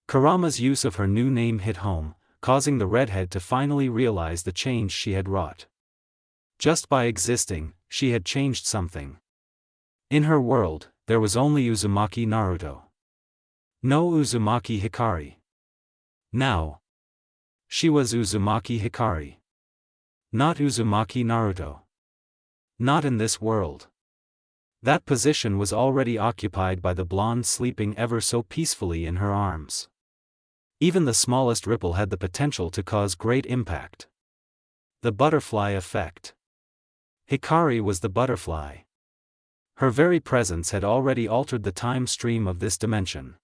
Kurama's use of her new name hit home, causing the redhead to finally realize the change she had wrought. Just by existing, she had changed something. In her world, there was only Uzumaki Naruto. No Uzumaki Hikari. Now, she was Uzumaki Hikari. Not Uzumaki Naruto. Not in this world. That position was already occupied by the blonde sleeping ever so peacefully in her arms. Even the smallest ripple had the potential to cause great impact. The butterfly effect. Hikari was the butterfly. Her very presence had already altered the time stream of this dimension.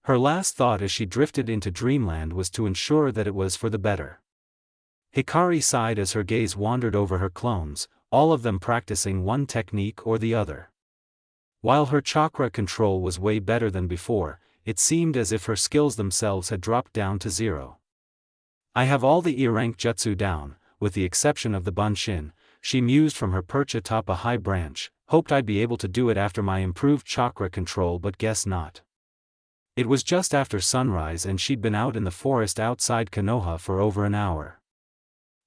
Her last thought as she drifted into dreamland was to ensure that it was for the better. Hikari sighed as her gaze wandered over her clones, all of them practicing one technique or the other. While her chakra control was way better than before, it seemed as if her skills themselves had dropped down to 0. I have all the E-rank jutsu down, with the exception of the Bunshin, she mused from her perch atop a high branch, hoped I'd be able to do it after my improved chakra control, but guess not. It was just after sunrise and she'd been out in the forest outside Konoha for over an hour.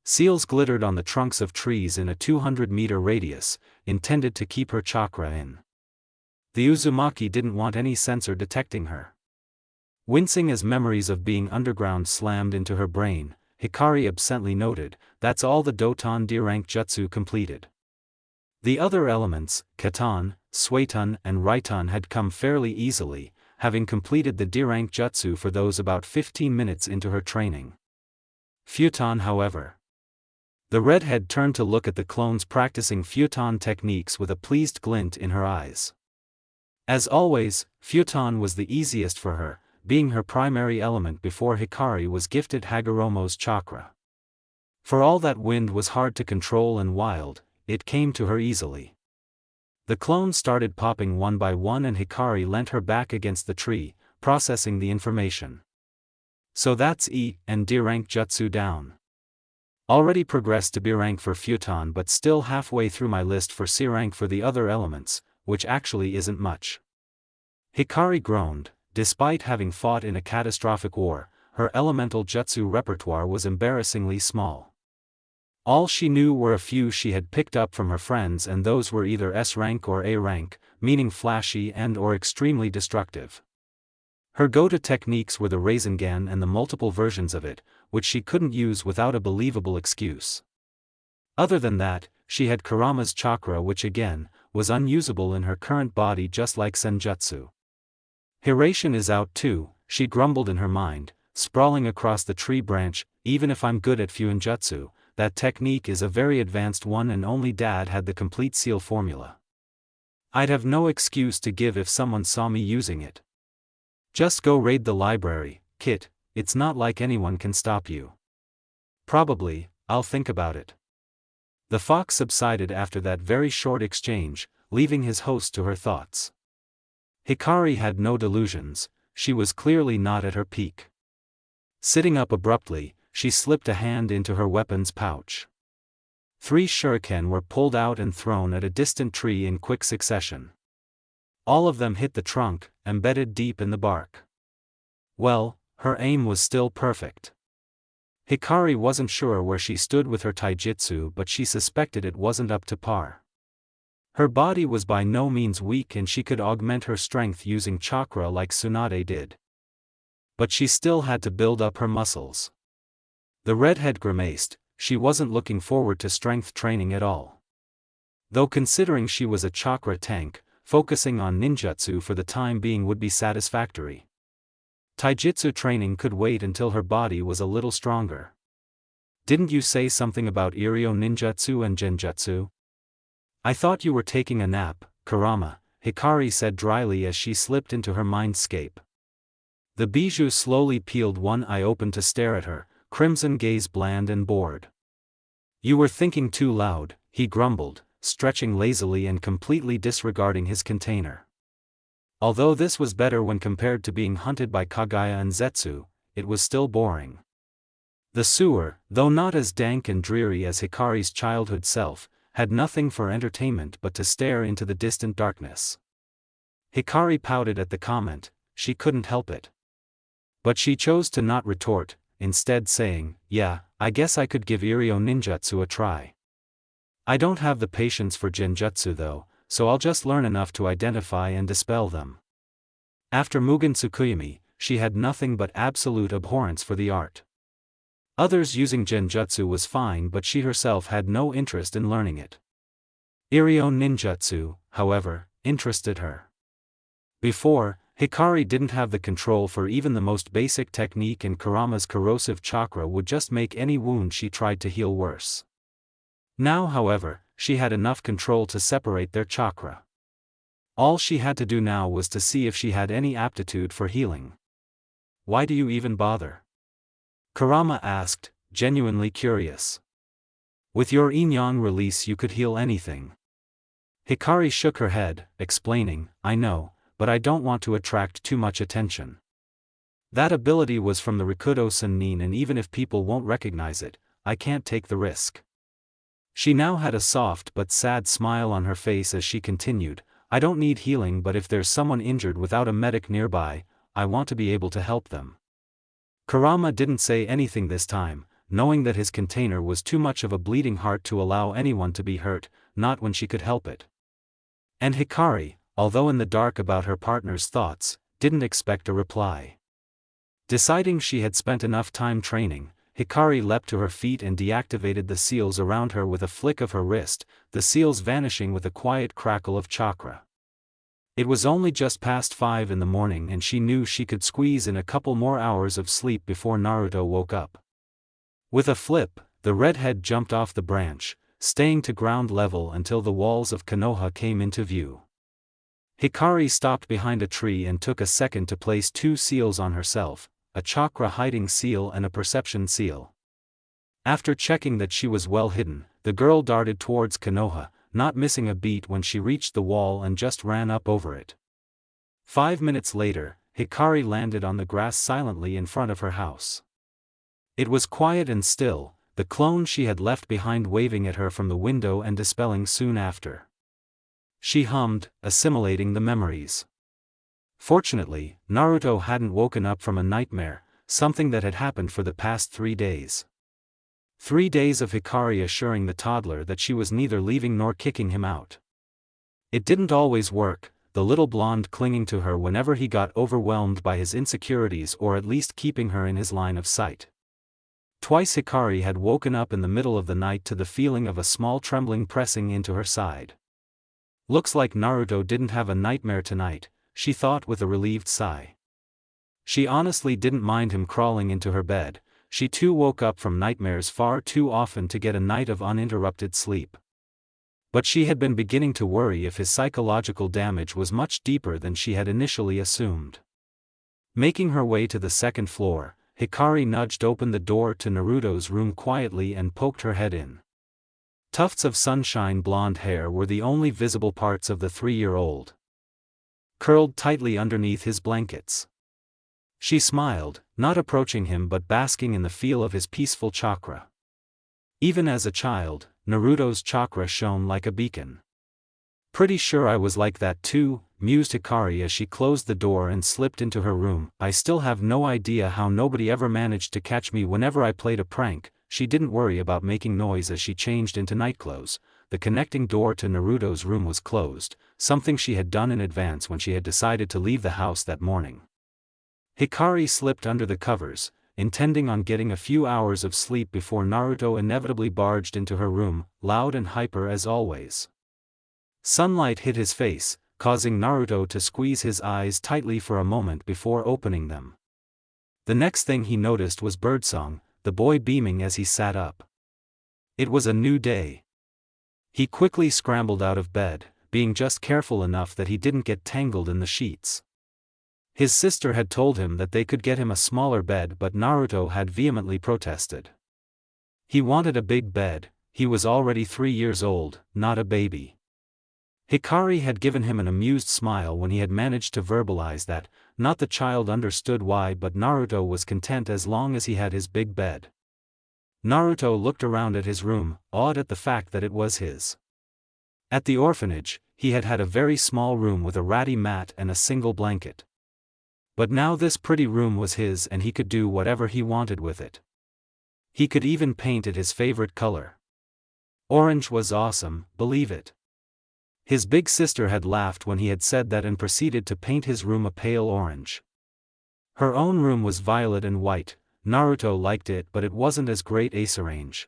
Seals glittered on the trunks of trees in a 200-meter radius, intended to keep her chakra in. The uzumaki didn't want any sensor detecting her. Wincing as memories of being underground slammed into her brain, Hikari absently noted, "That's all the Doton D-rank jutsu completed." The other elements, Katan, Suiton and Raiton, had come fairly easily, having completed the D-rank jutsu for those about 15 minutes into her training. Futon, however. The redhead turned to look at the clones practicing futon techniques with a pleased glint in her eyes. As always, futon was the easiest for her, being her primary element before Hikari was gifted Hagoromo's chakra. For all that wind was hard to control and wild, it came to her easily. The clones started popping one by one and Hikari leant her back against the tree, processing the information. So that's E and D rank jutsu down. Already progressed to B rank for futon, but still halfway through my list for C rank for the other elements, which actually isn't much. Hikari groaned. Despite having fought in a catastrophic war, her elemental jutsu repertoire was embarrassingly small. All she knew were a few she had picked up from her friends, and those were either S rank or A rank, meaning flashy and or extremely destructive. Her go-to techniques were the Rasengan and the multiple versions of it, which she couldn't use without a believable excuse. Other than that, she had Kurama's chakra, which again, was unusable in her current body, just like Senjutsu. Hiration is out too, she grumbled in her mind, sprawling across the tree branch. Even if I'm good at Fuinjutsu, that technique is a very advanced one and only Dad had the complete seal formula. I'd have no excuse to give if someone saw me using it. Just go raid the library, Kit, it's not like anyone can stop you. Probably, I'll think about it. The fox subsided after that very short exchange, leaving his host to her thoughts. Hikari had no delusions, she was clearly not at her peak. Sitting up abruptly, she slipped a hand into her weapons pouch. 3 shuriken were pulled out and thrown at a distant tree in quick succession. All of them hit the trunk, embedded deep in the bark. Well, her aim was still perfect. Hikari wasn't sure where she stood with her taijutsu, but she suspected it wasn't up to par. Her body was by no means weak and she could augment her strength using chakra like Tsunade did. But she still had to build up her muscles. The redhead grimaced, she wasn't looking forward to strength training at all. Though considering she was a chakra tank, focusing on ninjutsu for the time being would be satisfactory. Taijutsu training could wait until her body was a little stronger. Didn't you say something about Iryo ninjutsu and genjutsu? I thought you were taking a nap, Kurama, Hikari said dryly as she slipped into her mindscape. The bijou slowly peeled one eye open to stare at her, crimson gaze bland and bored. You were thinking too loud, he grumbled, stretching lazily and completely disregarding his container. Although this was better when compared to being hunted by Kagaya and Zetsu, it was still boring. The sewer, though not as dank and dreary as Hikari's childhood self, had nothing for entertainment but to stare into the distant darkness. Hikari pouted at the comment, she couldn't help it. But she chose to not retort, instead saying, yeah, I guess I could give Iryo ninjutsu a try. I don't have the patience for genjutsu though, so I'll just learn enough to identify and dispel them. After Mugen Tsukuyomi, she had nothing but absolute abhorrence for the art. Others using genjutsu was fine, but she herself had no interest in learning it. Iryo ninjutsu, however, interested her. Before, Hikari didn't have the control for even the most basic technique, and Kurama's corrosive chakra would just make any wound she tried to heal worse. Now, however, she had enough control to separate their chakra. All she had to do now was to see if she had any aptitude for healing. Why do you even bother? Kurama asked, genuinely curious. With your yin-yang release you could heal anything. Hikari shook her head, explaining, I know, but I don't want to attract too much attention. That ability was from the Rikudo Sennin, and even if people won't recognize it, I can't take the risk. She now had a soft but sad smile on her face as she continued, I don't need healing, but if there's someone injured without a medic nearby, I want to be able to help them. Kurama didn't say anything this time, knowing that his container was too much of a bleeding heart to allow anyone to be hurt, not when she could help it. And Hikari, although in the dark about her partner's thoughts, didn't expect a reply. Deciding she had spent enough time training, Hikari leapt to her feet and deactivated the seals around her with a flick of her wrist, the seals vanishing with a quiet crackle of chakra. It was only just past 5 in the morning and she knew she could squeeze in a couple more hours of sleep before Naruto woke up. With a flip, the redhead jumped off the branch, staying to ground level until the walls of Konoha came into view. Hikari stopped behind a tree and took a second to place 2 seals on herself, a chakra hiding seal and a perception seal. After checking that she was well hidden, the girl darted towards Konoha, not missing a beat when she reached the wall and just ran up over it. 5 minutes later, Hikari landed on the grass silently in front of her house. It was quiet and still, the clone she had left behind waving at her from the window and dispelling soon after. She hummed, assimilating the memories. Fortunately, Naruto hadn't woken up from a nightmare, something that had happened for the past 3 days. 3 days of Hikari assuring the toddler that she was neither leaving nor kicking him out. It didn't always work, the little blonde clinging to her whenever he got overwhelmed by his insecurities or at least keeping her in his line of sight. Twice Hikari had woken up in the middle of the night to the feeling of a small trembling pressing into her side. Looks like Naruto didn't have a nightmare tonight, she thought with a relieved sigh. She honestly didn't mind him crawling into her bed, she too woke up from nightmares far too often to get a night of uninterrupted sleep. But she had been beginning to worry if his psychological damage was much deeper than she had initially assumed. Making her way to the second floor, Hikari nudged open the door to Naruto's room quietly and poked her head in. Tufts of sunshine blonde hair were the only visible parts of the 3-year-old, curled tightly underneath his blankets. She smiled, not approaching him but basking in the feel of his peaceful chakra. Even as a child, Naruto's chakra shone like a beacon. Pretty sure I was like that too, mused Hikari as she closed the door and slipped into her room. I still have no idea how nobody ever managed to catch me whenever I played a prank. She didn't worry about making noise as she changed into nightclothes. The connecting door to Naruto's room was closed, something she had done in advance when she had decided to leave the house that morning. Hikari slipped under the covers, intending on getting a few hours of sleep before Naruto inevitably barged into her room, loud and hyper as always. Sunlight hit his face, causing Naruto to squeeze his eyes tightly for a moment before opening them. The next thing he noticed was Birdsong, the boy beaming as he sat up. It was a new day. He quickly scrambled out of bed, being just careful enough that he didn't get tangled in the sheets. His sister had told him that they could get him a smaller bed, but Naruto had vehemently protested. He wanted a big bed, he was already 3 years old, not a baby. Hikari had given him an amused smile when he had managed to verbalize that. Not the child understood why, but Naruto was content as long as he had his big bed. Naruto looked around at his room, awed at the fact that it was his. At the orphanage, he had had a very small room with a ratty mat and a single blanket. But now this pretty room was his and he could do whatever he wanted with it. He could even paint it his favorite color. Orange was awesome, believe it. His big sister had laughed when he had said that and proceeded to paint his room a pale orange. Her own room was violet and white. Naruto liked it, but it wasn't as great as arrange.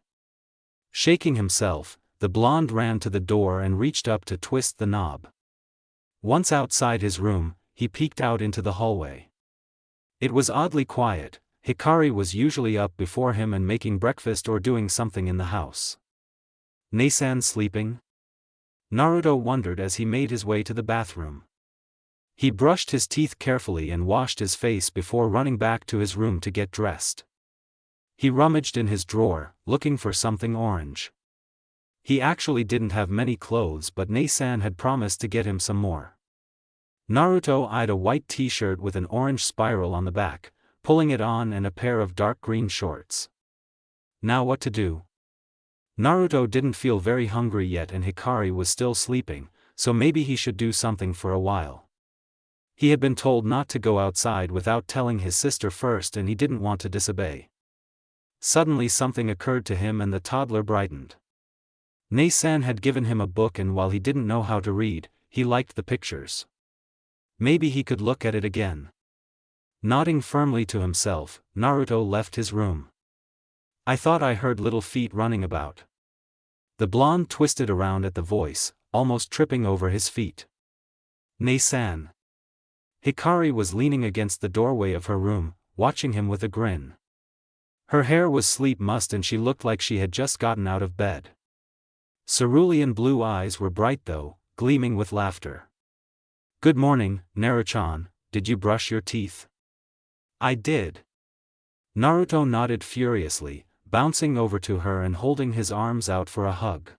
Shaking himself, the blonde ran to the door and reached up to twist the knob. Once outside his room, he peeked out into the hallway. It was oddly quiet. Hikari was usually up before him and making breakfast or doing something in the house. Nasan sleeping? Naruto wondered as he made his way to the bathroom. He brushed his teeth carefully and washed his face before running back to his room to get dressed. He rummaged in his drawer, looking for something orange. He actually didn't have many clothes, but Nasan had promised to get him some more. Naruto eyed a white t-shirt with an orange spiral on the back, pulling it on, and a pair of dark green shorts. Now what to do? Naruto didn't feel very hungry yet and Hikari was still sleeping, so maybe he should do something for a while. He had been told not to go outside without telling his sister first and he didn't want to disobey. Suddenly something occurred to him and the toddler brightened. Nei-san had given him a book and while he didn't know how to read, he liked the pictures. Maybe he could look at it again. Nodding firmly to himself, Naruto left his room. I thought I heard little feet running about. The blonde twisted around at the voice, almost tripping over his feet. Nei-san. Hikari was leaning against the doorway of her room, watching him with a grin. Her hair was sleep mussed and she looked like she had just gotten out of bed. Cerulean blue eyes were bright though, gleaming with laughter. Good morning, Naruto-chan, did you brush your teeth? I did. Naruto nodded furiously, bouncing over to her and holding his arms out for a hug.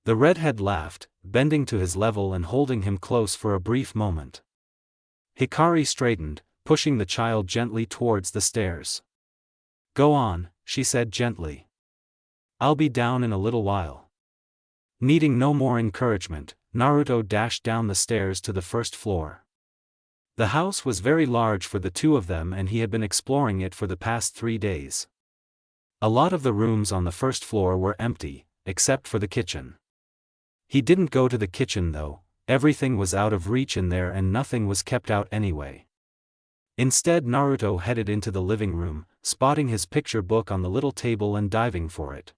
The redhead laughed, bending to his level and holding him close for a brief moment. Hikari straightened, pushing the child gently towards the stairs. Go on, she said gently. I'll be down in a little while. Needing no more encouragement, Naruto dashed down the stairs to the first floor. The house was very large for the two of them and he had been exploring it for the past 3 days. A lot of the rooms on the first floor were empty, except for the kitchen. He didn't go to the kitchen though, everything was out of reach in there and nothing was kept out anyway. Instead Naruto headed into the living room, spotting his picture book on the little table and diving for it.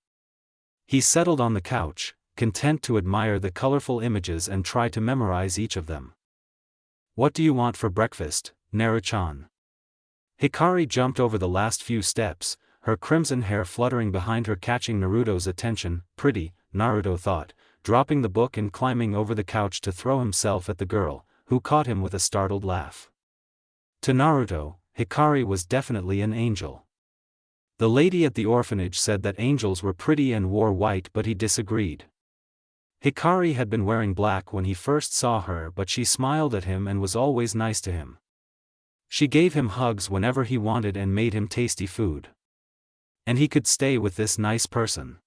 He settled on the couch, content to admire the colorful images and try to memorize each of them. What do you want for breakfast, Naruto-chan? Hikari jumped over the last few steps, her crimson hair fluttering behind her catching Naruto's attention. Pretty, Naruto thought, dropping the book and climbing over the couch to throw himself at the girl, who caught him with a startled laugh. To Naruto, Hikari was definitely an angel. The lady at the orphanage said that angels were pretty and wore white but he disagreed. Hikari had been wearing black when he first saw her but she smiled at him and was always nice to him. She gave him hugs whenever he wanted and made him tasty food. And he could stay with this nice person.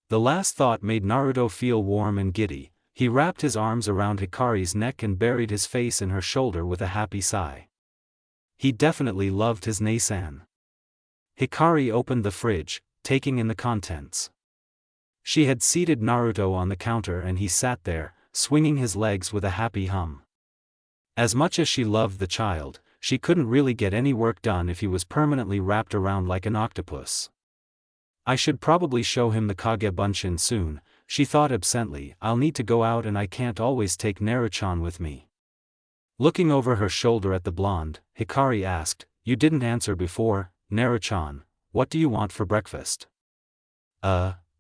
The last thought made Naruto feel warm and giddy. He wrapped his arms around Hikari's neck and buried his face in her shoulder with a happy sigh. He definitely loved his Nei-san. Hikari opened the fridge, taking in the contents. She had seated Naruto on the counter and he sat there, swinging his legs with a happy hum. As much as she loved the child, she couldn't really get any work done if he was permanently wrapped around like an octopus. I should probably show him the Kage Bunshin soon, she thought absently. I'll need to go out and I can't always take Naruto-chan with me. Looking over her shoulder at the blonde, Hikari asked, You didn't answer before, Naruto-chan, what do you want for breakfast?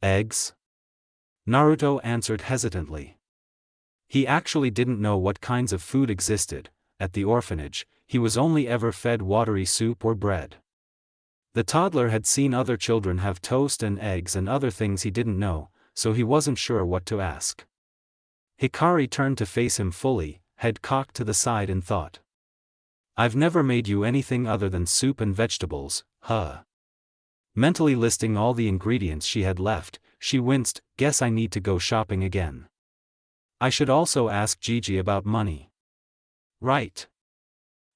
Eggs? Naruto answered hesitantly. He actually didn't know what kinds of food existed. At the orphanage, he was only ever fed watery soup or bread. The toddler had seen other children have toast and eggs and other things he didn't know, so he wasn't sure what to ask. Hikari turned to face him fully, head cocked to the side and thought. I've never made you anything other than soup and vegetables, huh? Mentally listing all the ingredients she had left, she winced. Guess I need to go shopping again. I should also ask Gigi about money. Right.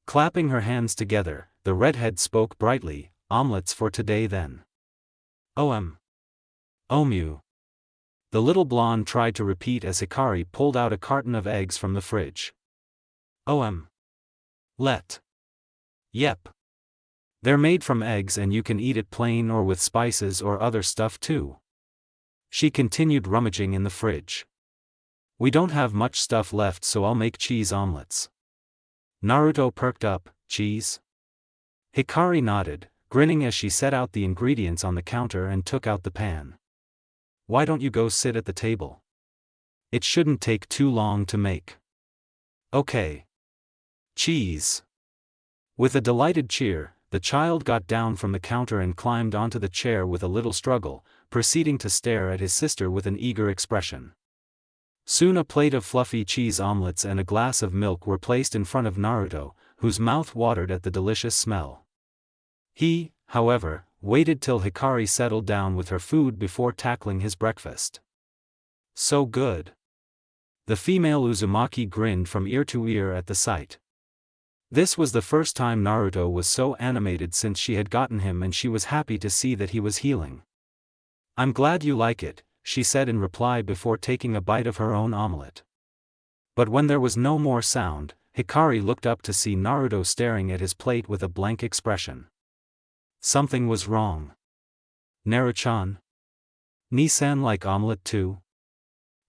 Clapping her hands together, the redhead spoke brightly, omelets for today then. Omu. The little blonde tried to repeat as Hikari pulled out a carton of eggs from the fridge. Let. Yep. They're made from eggs and you can eat it plain or with spices or other stuff too. She continued rummaging in the fridge. We don't have much stuff left so I'll make cheese omelets. Naruto perked up. Cheese? Hikari nodded, grinning as she set out the ingredients on the counter and took out the pan. Why don't you go sit at the table? It shouldn't take too long to make. Okay. Cheese. With a delighted cheer, the child got down from the counter and climbed onto the chair with a little struggle, proceeding to stare at his sister with an eager expression. Soon a plate of fluffy cheese omelets and a glass of milk were placed in front of Naruto, whose mouth watered at the delicious smell. He, however, waited till Hikari settled down with her food before tackling his breakfast. So good. The female Uzumaki grinned from ear to ear at the sight. This was the first time Naruto was so animated since she had gotten him, and she was happy to see that he was healing. "I'm glad you like it," she said in reply before taking a bite of her own omelette. But when there was no more sound, Hikari looked up to see Naruto staring at his plate with a blank expression. Something was wrong. "Naruto-chan? Nissan like omelette too?"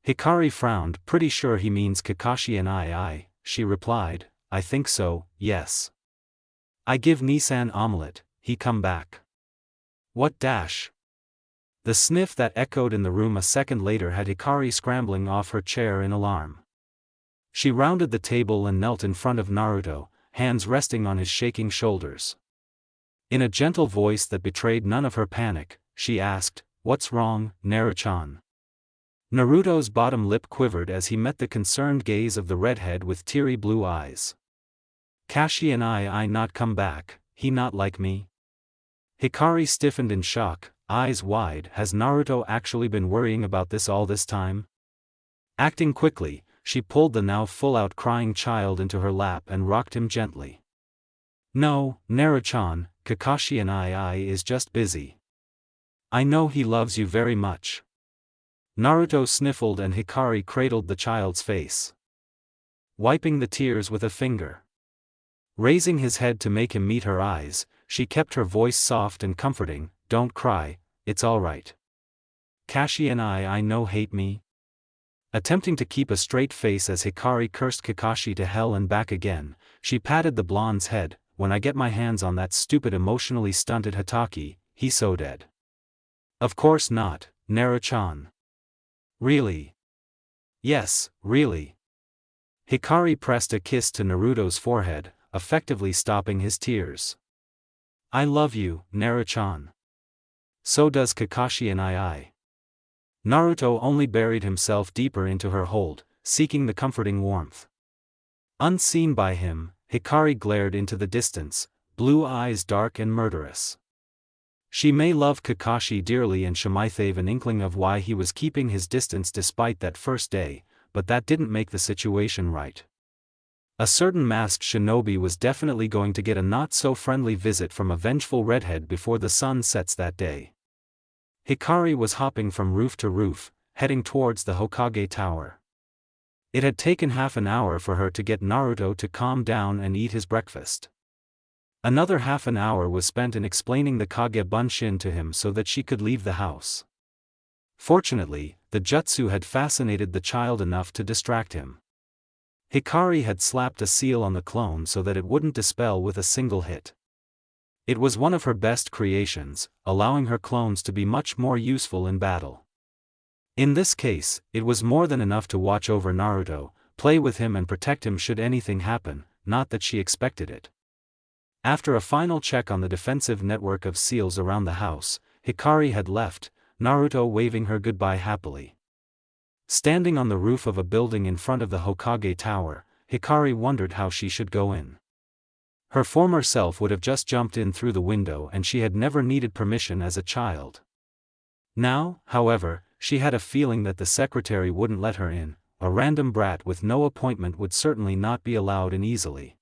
Hikari frowned. "Pretty sure he means Kakashi and I," she replied. "I think so, yes. I give Nissan omelette, he come back." "What dash?" The sniff that echoed in the room a second later had Hikari scrambling off her chair in alarm. She rounded the table and knelt in front of Naruto, hands resting on his shaking shoulders. In a gentle voice that betrayed none of her panic, she asked, "What's wrong, Naruto-chan?" Naruto's bottom lip quivered as he met the concerned gaze of the redhead with teary blue eyes. "Kashi and I not come back, he not like me?" Hikari stiffened in shock, eyes wide. Has Naruto actually been worrying about this all this time? Acting quickly, she pulled the now full-out crying child into her lap and rocked him gently. "No, Naruto-chan, Kakashi and I is just busy. I know he loves you very much." Naruto sniffled and Hikari cradled the child's face, wiping the tears with a finger. Raising his head to make him meet her eyes, she kept her voice soft and comforting. "Don't cry, it's all right. Kashi and I know hate me." Attempting to keep a straight face as Hikari cursed Kakashi to hell and back again, she patted the blonde's head. "When I get my hands on that stupid emotionally stunted Hatake, he's so dead." "Of course not, Naruto-chan." "Really?" "Yes, really." Hikari pressed a kiss to Naruto's forehead, effectively stopping his tears. "I love you, Naruto-chan. So does Kakashi and I." Naruto only buried himself deeper into her hold, seeking the comforting warmth. Unseen by him, Hikari glared into the distance, blue eyes dark and murderous. She may love Kakashi dearly and she might have an inkling of why he was keeping his distance despite that first day, but that didn't make the situation right. A certain masked shinobi was definitely going to get a not-so-friendly visit from a vengeful redhead before the sun sets that day. Hikari was hopping from roof to roof, heading towards the Hokage tower. It had taken half an hour for her to get Naruto to calm down and eat his breakfast. Another half an hour was spent in explaining the Kage Bunshin to him so that she could leave the house. Fortunately, the jutsu had fascinated the child enough to distract him. Hikari had slapped a seal on the clone so that it wouldn't dispel with a single hit. It was one of her best creations, allowing her clones to be much more useful in battle. In this case, it was more than enough to watch over Naruto, play with him and protect him should anything happen, not that she expected it. After a final check on the defensive network of seals around the house, Hikari had left, Naruto waving her goodbye happily. Standing on the roof of a building in front of the Hokage tower, Hikari wondered how she should go in. Her former self would have just jumped in through the window and she had never needed permission as a child. Now, however, she had a feeling that the secretary wouldn't let her in. A random brat with no appointment would certainly not be allowed in easily.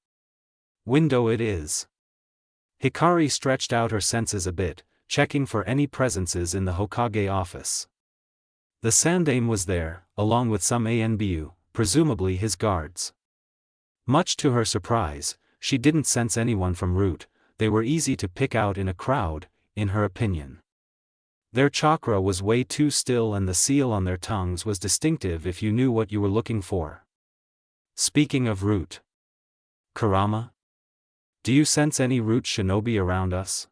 Window it is. Hikari stretched out her senses a bit, checking for any presences in the Hokage office. The Sandaime was there, along with some Anbu, presumably his guards. Much to her surprise, she didn't sense anyone from Root. They were easy to pick out in a crowd, in her opinion. Their chakra was way too still and the seal on their tongues was distinctive if you knew what you were looking for. Speaking of Root. Kurama? Do you sense any Root shinobi around us?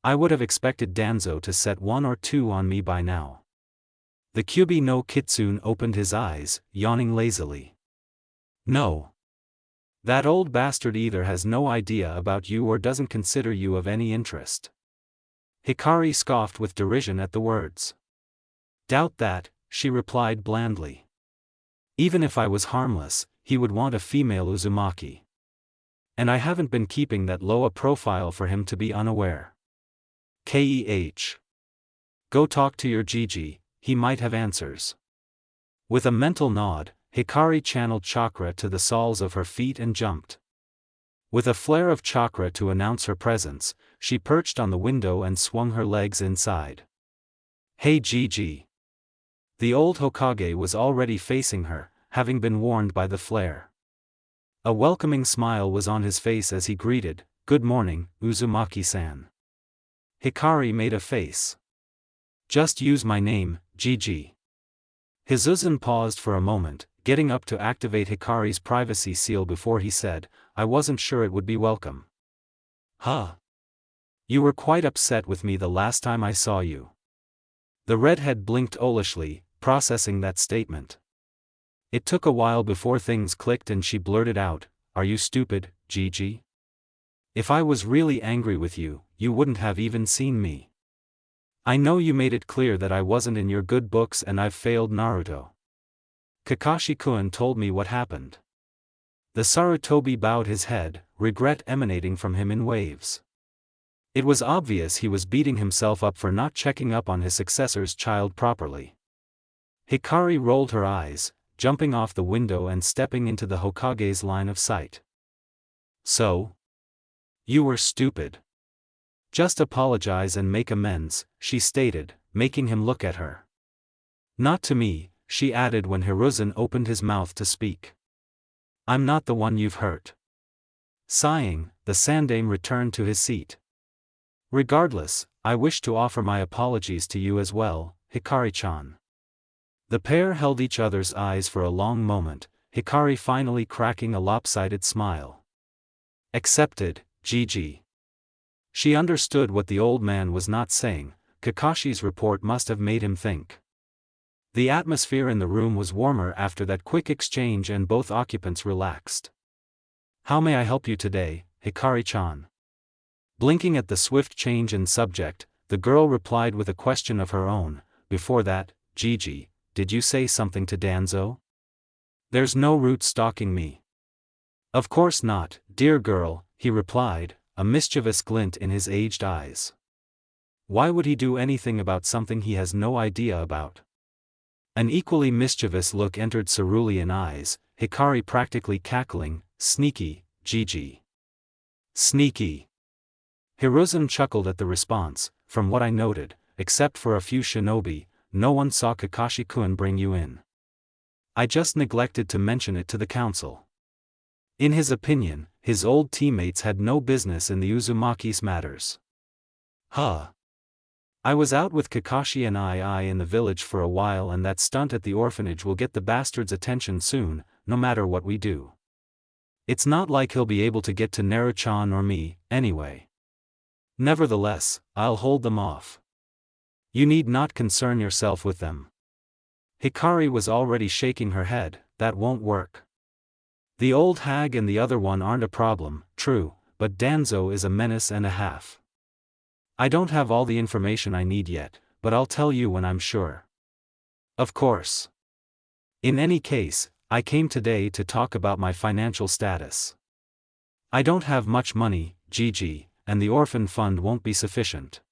I would have expected Danzo to set one or two on me by now. The Kyubi no Kitsune opened his eyes, yawning lazily. No. That old bastard either has no idea about you or doesn't consider you of any interest. Hikari scoffed with derision at the words. Doubt that, she replied blandly. Even if I was harmless, he would want a female Uzumaki. And I haven't been keeping that low a profile for him to be unaware. Keh. Go talk to your Gigi, he might have answers. With a mental nod, Hikari channeled chakra to the soles of her feet and jumped. With a flare of chakra to announce her presence, she perched on the window and swung her legs inside. Hey Gigi. The old Hokage was already facing her, having been warned by the flare. A welcoming smile was on his face as he greeted, "Good morning, Uzumaki-san." Hikari made a face. "Just use my name, Gigi." Hizuzen paused for a moment, getting up to activate Hikari's privacy seal before he said, "I wasn't sure it would be welcome." "Huh? You were quite upset with me the last time I saw you." The redhead blinked owlishly, processing that statement. It took a while before things clicked and she blurted out, "Are you stupid, Gigi? If I was really angry with you, you wouldn't have even seen me. I know you made it clear that I wasn't in your good books and I've failed Naruto. Kakashi-kun told me what happened." The Sarutobi bowed his head, regret emanating from him in waves. It was obvious he was beating himself up for not checking up on his successor's child properly. Hikari rolled her eyes, jumping off the window and stepping into the Hokage's line of sight. "So? You were stupid. Just apologize and make amends," she stated, making him look at her. "Not to me," she added when Hiruzen opened his mouth to speak. "I'm not the one you've hurt." Sighing, the Sandaime returned to his seat. "Regardless, I wish to offer my apologies to you as well, Hikari-chan." The pair held each other's eyes for a long moment, Hikari finally cracking a lopsided smile. "Accepted, Gigi." She understood what the old man was not saying. Kakashi's report must have made him think. The atmosphere in the room was warmer after that quick exchange and both occupants relaxed. "How may I help you today, Hikari-chan?" Blinking at the swift change in subject, the girl replied with a question of her own. "Before that, Gigi, did you say something to Danzo? There's no root stalking me." "Of course not, dear girl," he replied, a mischievous glint in his aged eyes. "Why would he do anything about something he has no idea about?" An equally mischievous look entered cerulean eyes, Hikari practically cackling, "Sneaky, Gigi. Sneaky." Hiruzen chuckled at the response. "From what I noted, except for a few shinobi, no one saw Kakashi-kun bring you in. I just neglected to mention it to the council." In his opinion, his old teammates had no business in the Uzumaki's matters. "Huh. I was out with Kakashi and I in the village for a while and that stunt at the orphanage will get the bastard's attention soon, no matter what we do. It's not like he'll be able to get to Naruto or me, anyway. Nevertheless, I'll hold them off. You need not concern yourself with them." Hikari was already shaking her head. "That won't work. The old hag and the other one aren't a problem, true, but Danzo is a menace and a half. I don't have all the information I need yet, but I'll tell you when I'm sure." "Of course. In any case, I came today to talk about my financial status. I don't have much money, Gigi, and the orphan fund won't be sufficient.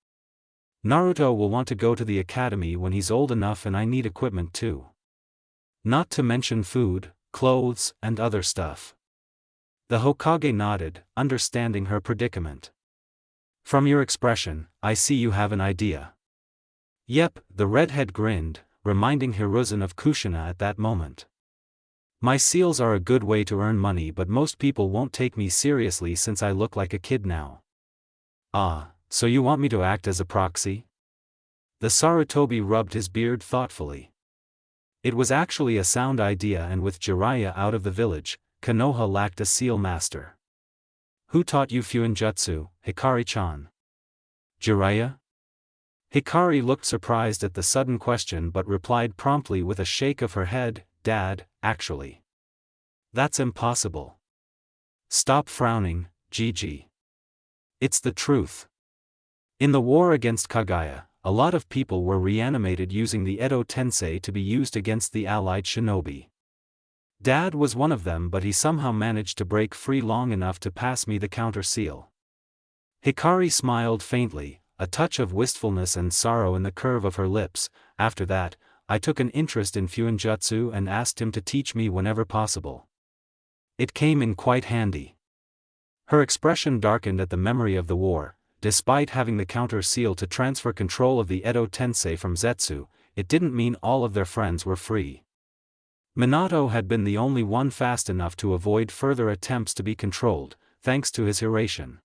Naruto will want to go to the academy when he's old enough and I need equipment too. Not to mention food, clothes, and other stuff." The Hokage nodded, understanding her predicament. "From your expression, I see you have an idea." "Yep," the redhead grinned, reminding Hiruzen of Kushina at that moment. "My seals are a good way to earn money but most people won't take me seriously since I look like a kid now." "Ah. So you want me to act as a proxy?" The Sarutobi rubbed his beard thoughtfully. It was actually a sound idea and with Jiraiya out of the village, Konoha lacked a seal master. "Who taught you Fuinjutsu, Hikari-chan?" "Jiraiya?" Hikari looked surprised at the sudden question but replied promptly with a shake of her head, "Dad, actually. That's impossible. Stop frowning, Gigi. It's the truth. In the war against Kaguya, a lot of people were reanimated using the Edo Tensei to be used against the allied shinobi. Dad was one of them but he somehow managed to break free long enough to pass me the counter seal." Hikari smiled faintly, a touch of wistfulness and sorrow in the curve of her lips. After that, I took an interest in Fuinjutsu and asked him to teach me whenever possible. It came in quite handy. Her expression darkened at the memory of the war. Despite having the counter seal to transfer control of the Edo Tensei from Zetsu, it didn't mean all of their friends were free. Minato had been the only one fast enough to avoid further attempts to be controlled, thanks to his Hiration.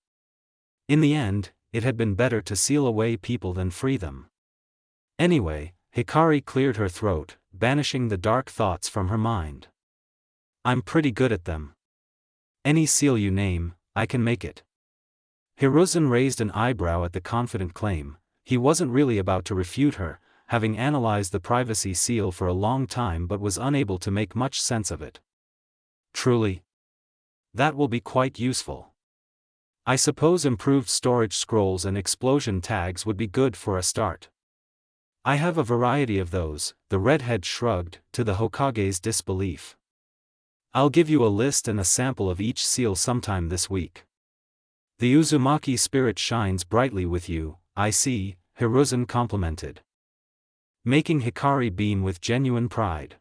In the end, it had been better to seal away people than free them. Anyway, Hikari cleared her throat, banishing the dark thoughts from her mind. I'm pretty good at them. Any seal you name, I can make it. Hiruzen raised an eyebrow at the confident claim. He wasn't really about to refute her, having analyzed the privacy seal for a long time but was unable to make much sense of it. Truly? That will be quite useful. I suppose improved storage scrolls and explosion tags would be good for a start. I have a variety of those, the redhead shrugged, to the Hokage's disbelief. I'll give you a list and a sample of each seal sometime this week. The Uzumaki spirit shines brightly with you, I see, Hiruzen complimented, making Hikari beam with genuine pride.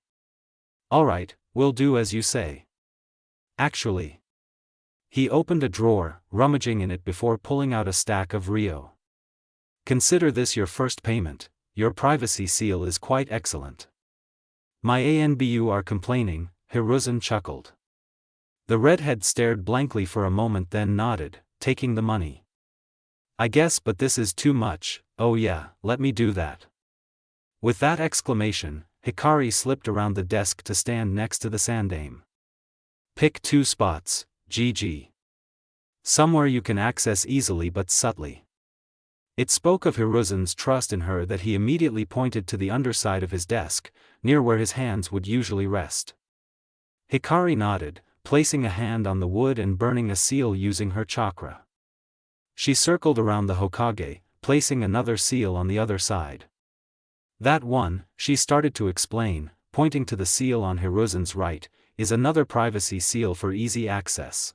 Alright, we'll do as you say. Actually. He opened a drawer, rummaging in it before pulling out a stack of Ryo. Consider this your first payment. Your privacy seal is quite excellent. My ANBU are complaining, Hiruzen chuckled. The redhead stared blankly for a moment then nodded, taking the money. I guess, but this is too much. Oh yeah, let me do that. With that exclamation, Hikari slipped around the desk to stand next to the Sandaime. Pick 2 spots, GG. Somewhere you can access easily but subtly. It spoke of Hiruzen's trust in her that he immediately pointed to the underside of his desk, near where his hands would usually rest. Hikari nodded, placing a hand on the wood and burning a seal using her chakra. She circled around the Hokage, placing another seal on the other side. That one, she started to explain, pointing to the seal on Hiruzen's right, is another privacy seal for easy access.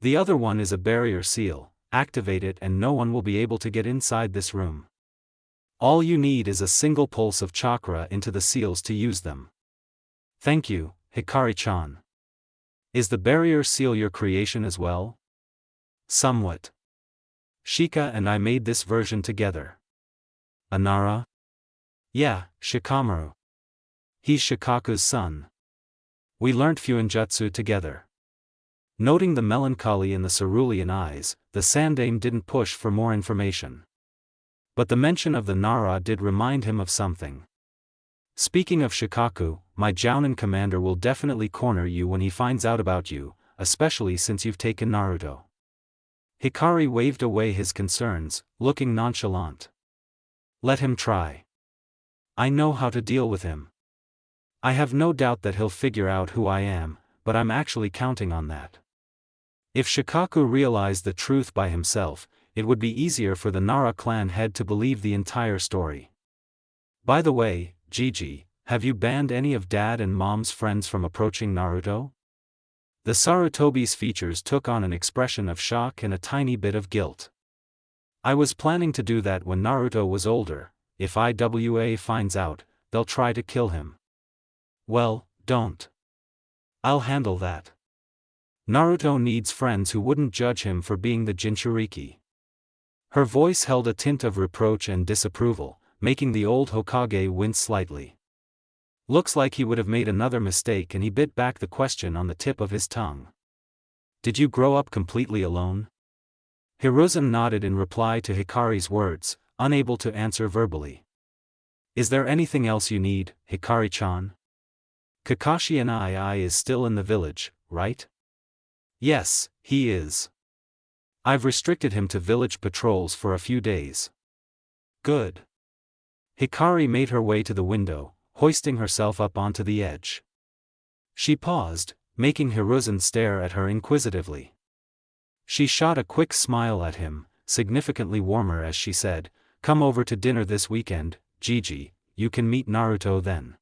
The other one is a barrier seal. Activate it and no one will be able to get inside this room. All you need is a single pulse of chakra into the seals to use them. Thank you, Hikari-chan. Is the barrier seal your creation as well? Somewhat. Shika and I made this version together. Anara? Yeah, Shikamaru. He's Shikaku's son. We learnt Fuinjutsu together. Noting the melancholy in the cerulean eyes, the Sandaime didn't push for more information. But the mention of the Nara did remind him of something. Speaking of Shikaku, my Jounin commander will definitely corner you when he finds out about you, especially since you've taken Naruto. Hikari waved away his concerns, looking nonchalant. Let him try. I know how to deal with him. I have no doubt that he'll figure out who I am, but I'm actually counting on that. If Shikaku realized the truth by himself, it would be easier for the Nara clan head to believe the entire story. By the way, Gigi, have you banned any of Dad and Mom's friends from approaching Naruto? The Sarutobi's features took on an expression of shock and a tiny bit of guilt. I was planning to do that when Naruto was older. If IWA finds out, they'll try to kill him. Well, don't. I'll handle that. Naruto needs friends who wouldn't judge him for being the Jinchuriki. Her voice held a tint of reproach and disapproval, making the old Hokage wince slightly. Looks like he would have made another mistake and he bit back the question on the tip of his tongue. Did you grow up completely alone? Hiruzen nodded in reply to Hikari's words, unable to answer verbally. Is there anything else you need, Hikari-chan? Kakashi and I is still in the village, right? Yes, he is. I've restricted him to village patrols for a few days. Good. Hikari made her way to the window, hoisting herself up onto the edge. She paused, making Hiruzen stare at her inquisitively. She shot a quick smile at him, significantly warmer as she said, "Come over to dinner this weekend, Gigi, you can meet Naruto then."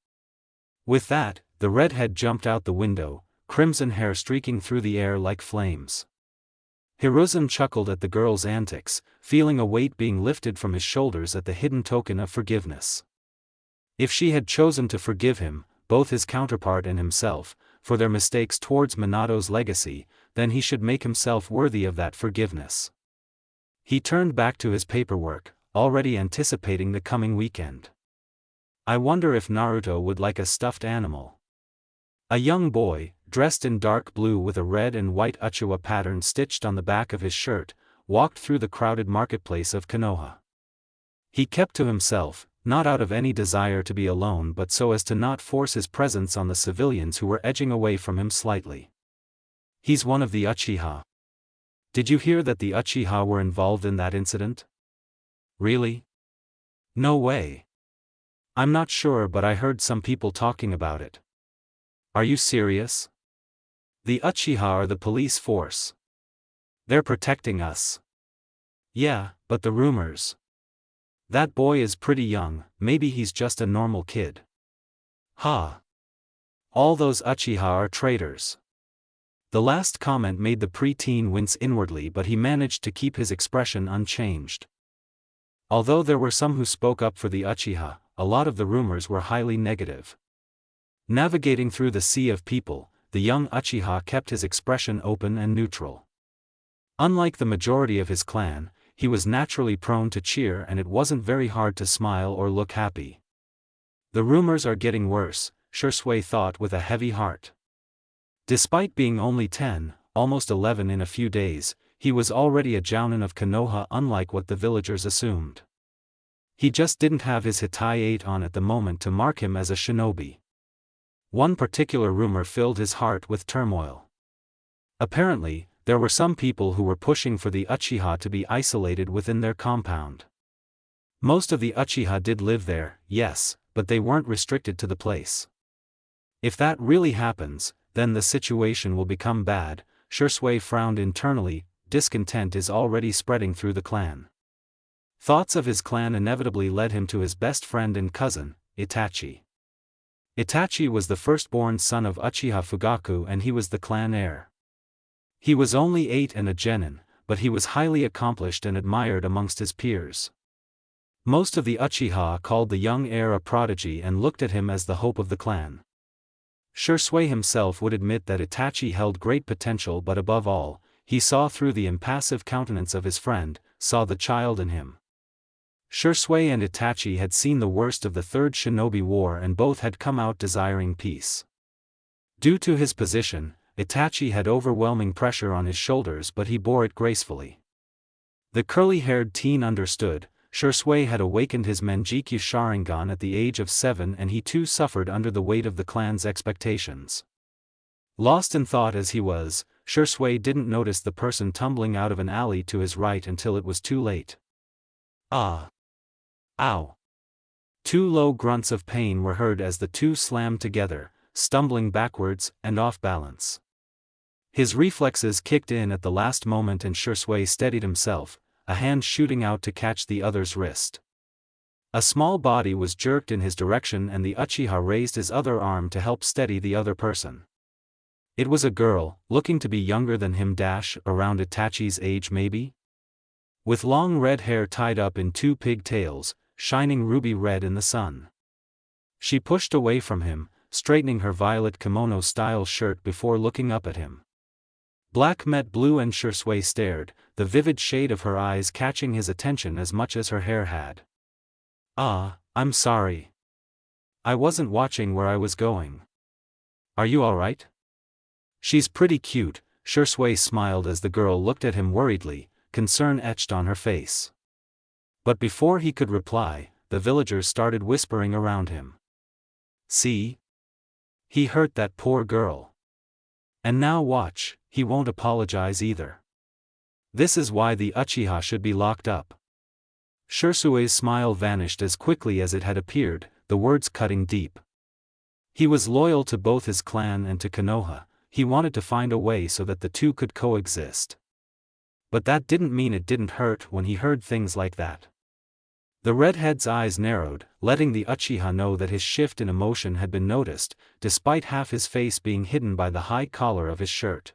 With that, the redhead jumped out the window, crimson hair streaking through the air like flames. Hiruzen chuckled at the girl's antics, feeling a weight being lifted from his shoulders at the hidden token of forgiveness. If she had chosen to forgive him, both his counterpart and himself, for their mistakes towards Minato's legacy, then he should make himself worthy of that forgiveness. He turned back to his paperwork, already anticipating the coming weekend. I wonder if Naruto would like a stuffed animal. A young boy, dressed in dark blue with a red and white Uchiwa pattern stitched on the back of his shirt, walked through the crowded marketplace of Konoha. He kept to himself, not out of any desire to be alone but so as to not force his presence on the civilians who were edging away from him slightly. He's one of the Uchiha. Did you hear that the Uchiha were involved in that incident? Really? No way. I'm not sure but I heard some people talking about it. Are you serious? The Uchiha are the police force. They're protecting us. Yeah, but the rumors. That boy is pretty young, maybe he's just a normal kid. Ha! All those Uchiha are traitors. The last comment made the preteen wince inwardly but he managed to keep his expression unchanged. Although there were some who spoke up for the Uchiha, a lot of the rumors were highly negative. Navigating through the sea of people, the young Uchiha kept his expression open and neutral. Unlike the majority of his clan, he was naturally prone to cheer and it wasn't very hard to smile or look happy. The rumors are getting worse, Shisui thought with a heavy heart. Despite being only 10, almost 11 in a few days, he was already a jounin of Konoha unlike what the villagers assumed. He just didn't have his Hitai 8 on at the moment to mark him as a shinobi. One particular rumor filled his heart with turmoil. Apparently, there were some people who were pushing for the Uchiha to be isolated within their compound. Most of the Uchiha did live there, yes, but they weren't restricted to the place. If that really happens, then the situation will become bad. Shisui frowned internally, discontent is already spreading through the clan. Thoughts of his clan inevitably led him to his best friend and cousin, Itachi. Itachi was the firstborn son of Uchiha Fugaku and he was the clan heir. He was only 8 and a genin, but he was highly accomplished and admired amongst his peers. Most of the Uchiha called the young heir a prodigy and looked at him as the hope of the clan. Shisui himself would admit that Itachi held great potential but above all, he saw through the impassive countenance of his friend, saw the child in him. Shisui and Itachi had seen the worst of the Third Shinobi War and both had come out desiring peace. Due to his position, Itachi had overwhelming pressure on his shoulders but he bore it gracefully. The curly-haired teen understood. Shisui had awakened his Manjikyu Sharingan at the age of 7 and he too suffered under the weight of the clan's expectations. Lost in thought as he was, Shisui didn't notice the person tumbling out of an alley to his right until it was too late. Ah! Ow! 2 low grunts of pain were heard as the two slammed together, stumbling backwards and off balance. His reflexes kicked in at the last moment and Shisui steadied himself, a hand shooting out to catch the other's wrist. A small body was jerked in his direction and the Uchiha raised his other arm to help steady the other person. It was a girl, looking to be younger than him around Itachi's age maybe? With long red hair tied up in 2 pigtails, shining ruby red in the sun. She pushed away from him, straightening her violet kimono-style shirt before looking up at him. Black met blue and Shisui stared, the vivid shade of her eyes catching his attention as much as her hair had. Ah, I'm sorry. I wasn't watching where I was going. Are you alright? She's pretty cute, Shisui smiled as the girl looked at him worriedly, concern etched on her face. But before he could reply, the villagers started whispering around him. See? He hurt that poor girl. And now watch, he won't apologize either. This is why the Uchiha should be locked up. Shisui's smile vanished as quickly as it had appeared, the words cutting deep. He was loyal to both his clan and to Konoha, he wanted to find a way so that the two could coexist. But that didn't mean it didn't hurt when he heard things like that. The redhead's eyes narrowed, letting the Uchiha know that his shift in emotion had been noticed, despite half his face being hidden by the high collar of his shirt.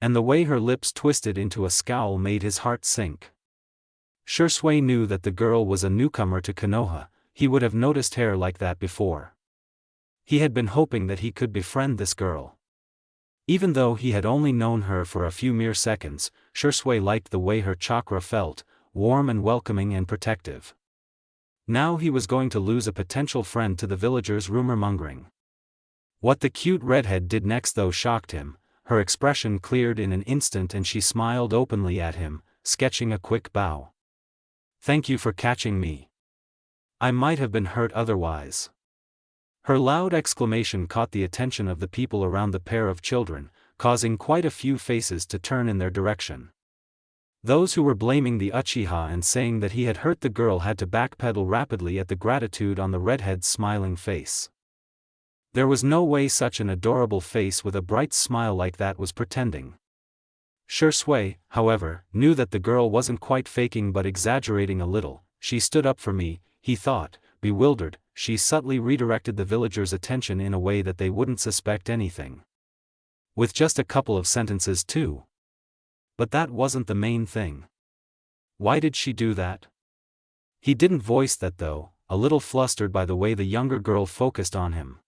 And the way her lips twisted into a scowl made his heart sink. Shisui knew that the girl was a newcomer to Konoha. He would have noticed hair like that before. He had been hoping that he could befriend this girl. Even though he had only known her for a few mere seconds, Shisui liked the way her chakra felt, warm and welcoming and protective. Now he was going to lose a potential friend to the villagers' rumor-mongering. What the cute redhead did next though shocked him. Her expression cleared in an instant and she smiled openly at him, sketching a quick bow. "Thank you for catching me. I might have been hurt otherwise." Her loud exclamation caught the attention of the people around the pair of children, causing quite a few faces to turn in their direction. Those who were blaming the Uchiha and saying that he had hurt the girl had to backpedal rapidly at the gratitude on the redhead's smiling face. There was no way such an adorable face with a bright smile like that was pretending. Shisui, however, knew that the girl wasn't quite faking but exaggerating a little. She stood up for me, he thought, bewildered. She subtly redirected the villagers' attention in a way that they wouldn't suspect anything. With just a couple of sentences too. But that wasn't the main thing. Why did she do that? He didn't voice that though, a little flustered by the way the younger girl focused on him.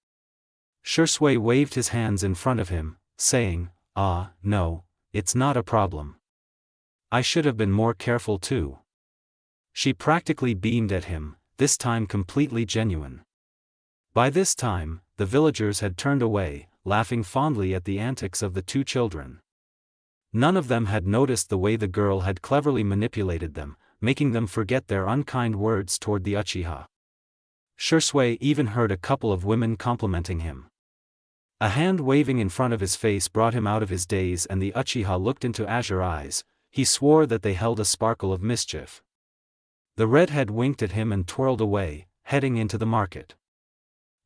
Shisui waved his hands in front of him, saying, "Ah, no, it's not a problem. I should have been more careful too." She practically beamed at him, this time completely genuine. By this time, the villagers had turned away, laughing fondly at the antics of the two children. None of them had noticed the way the girl had cleverly manipulated them, making them forget their unkind words toward the Uchiha. Shisui even heard a couple of women complimenting him. A hand waving in front of his face brought him out of his daze and the Uchiha looked into azure eyes. He swore that they held a sparkle of mischief. The redhead winked at him and twirled away, heading into the market.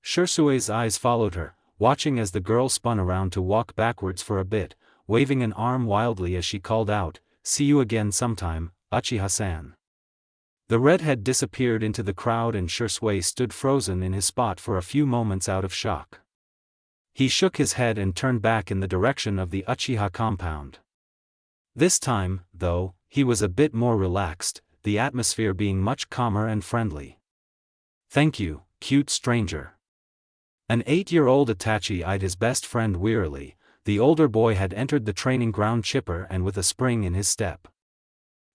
Shisui's eyes followed her, watching as the girl spun around to walk backwards for a bit, waving an arm wildly as she called out, "See you again sometime, Uchiha-san." The redhead disappeared into the crowd and Shisui stood frozen in his spot for a few moments out of shock. He shook his head and turned back in the direction of the Uchiha compound. This time, though, he was a bit more relaxed, the atmosphere being much calmer and friendly. "Thank you, cute stranger." An 8-year-old Itachi eyed his best friend wearily. The older boy had entered the training ground chipper and with a spring in his step.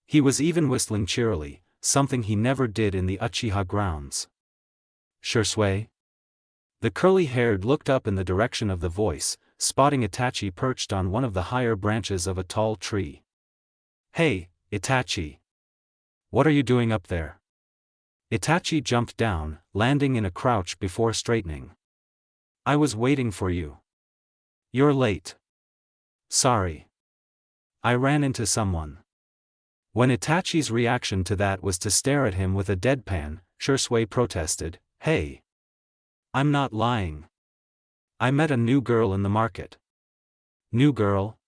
He was even whistling cheerily, something he never did in the Uchiha grounds. "Shisui?" The curly-haired looked up in the direction of the voice, spotting Itachi perched on one of the higher branches of a tall tree. "Hey, Itachi. What are you doing up there?" Itachi jumped down, landing in a crouch before straightening. "I was waiting for you." "You're late." "Sorry. I ran into someone." When Itachi's reaction to that was to stare at him with a deadpan, Shisui protested, "Hey. I'm not lying. I met a new girl in the market." "New girl?"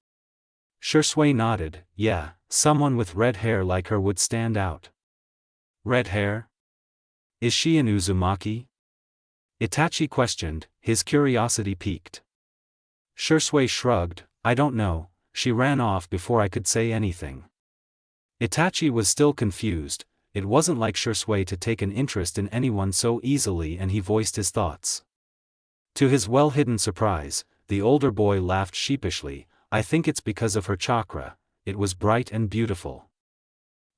Shisui nodded. "Yeah, someone with red hair like her would stand out." "Red hair? Is she an uzumaki?" Itachi questioned, his curiosity piqued. Shisui shrugged, "I don't know, she ran off before I could say anything." Itachi was still confused. It wasn't like Shisui to take an interest in anyone so easily and he voiced his thoughts. To his well-hidden surprise, the older boy laughed sheepishly. "I think it's because of her chakra, it was bright and beautiful.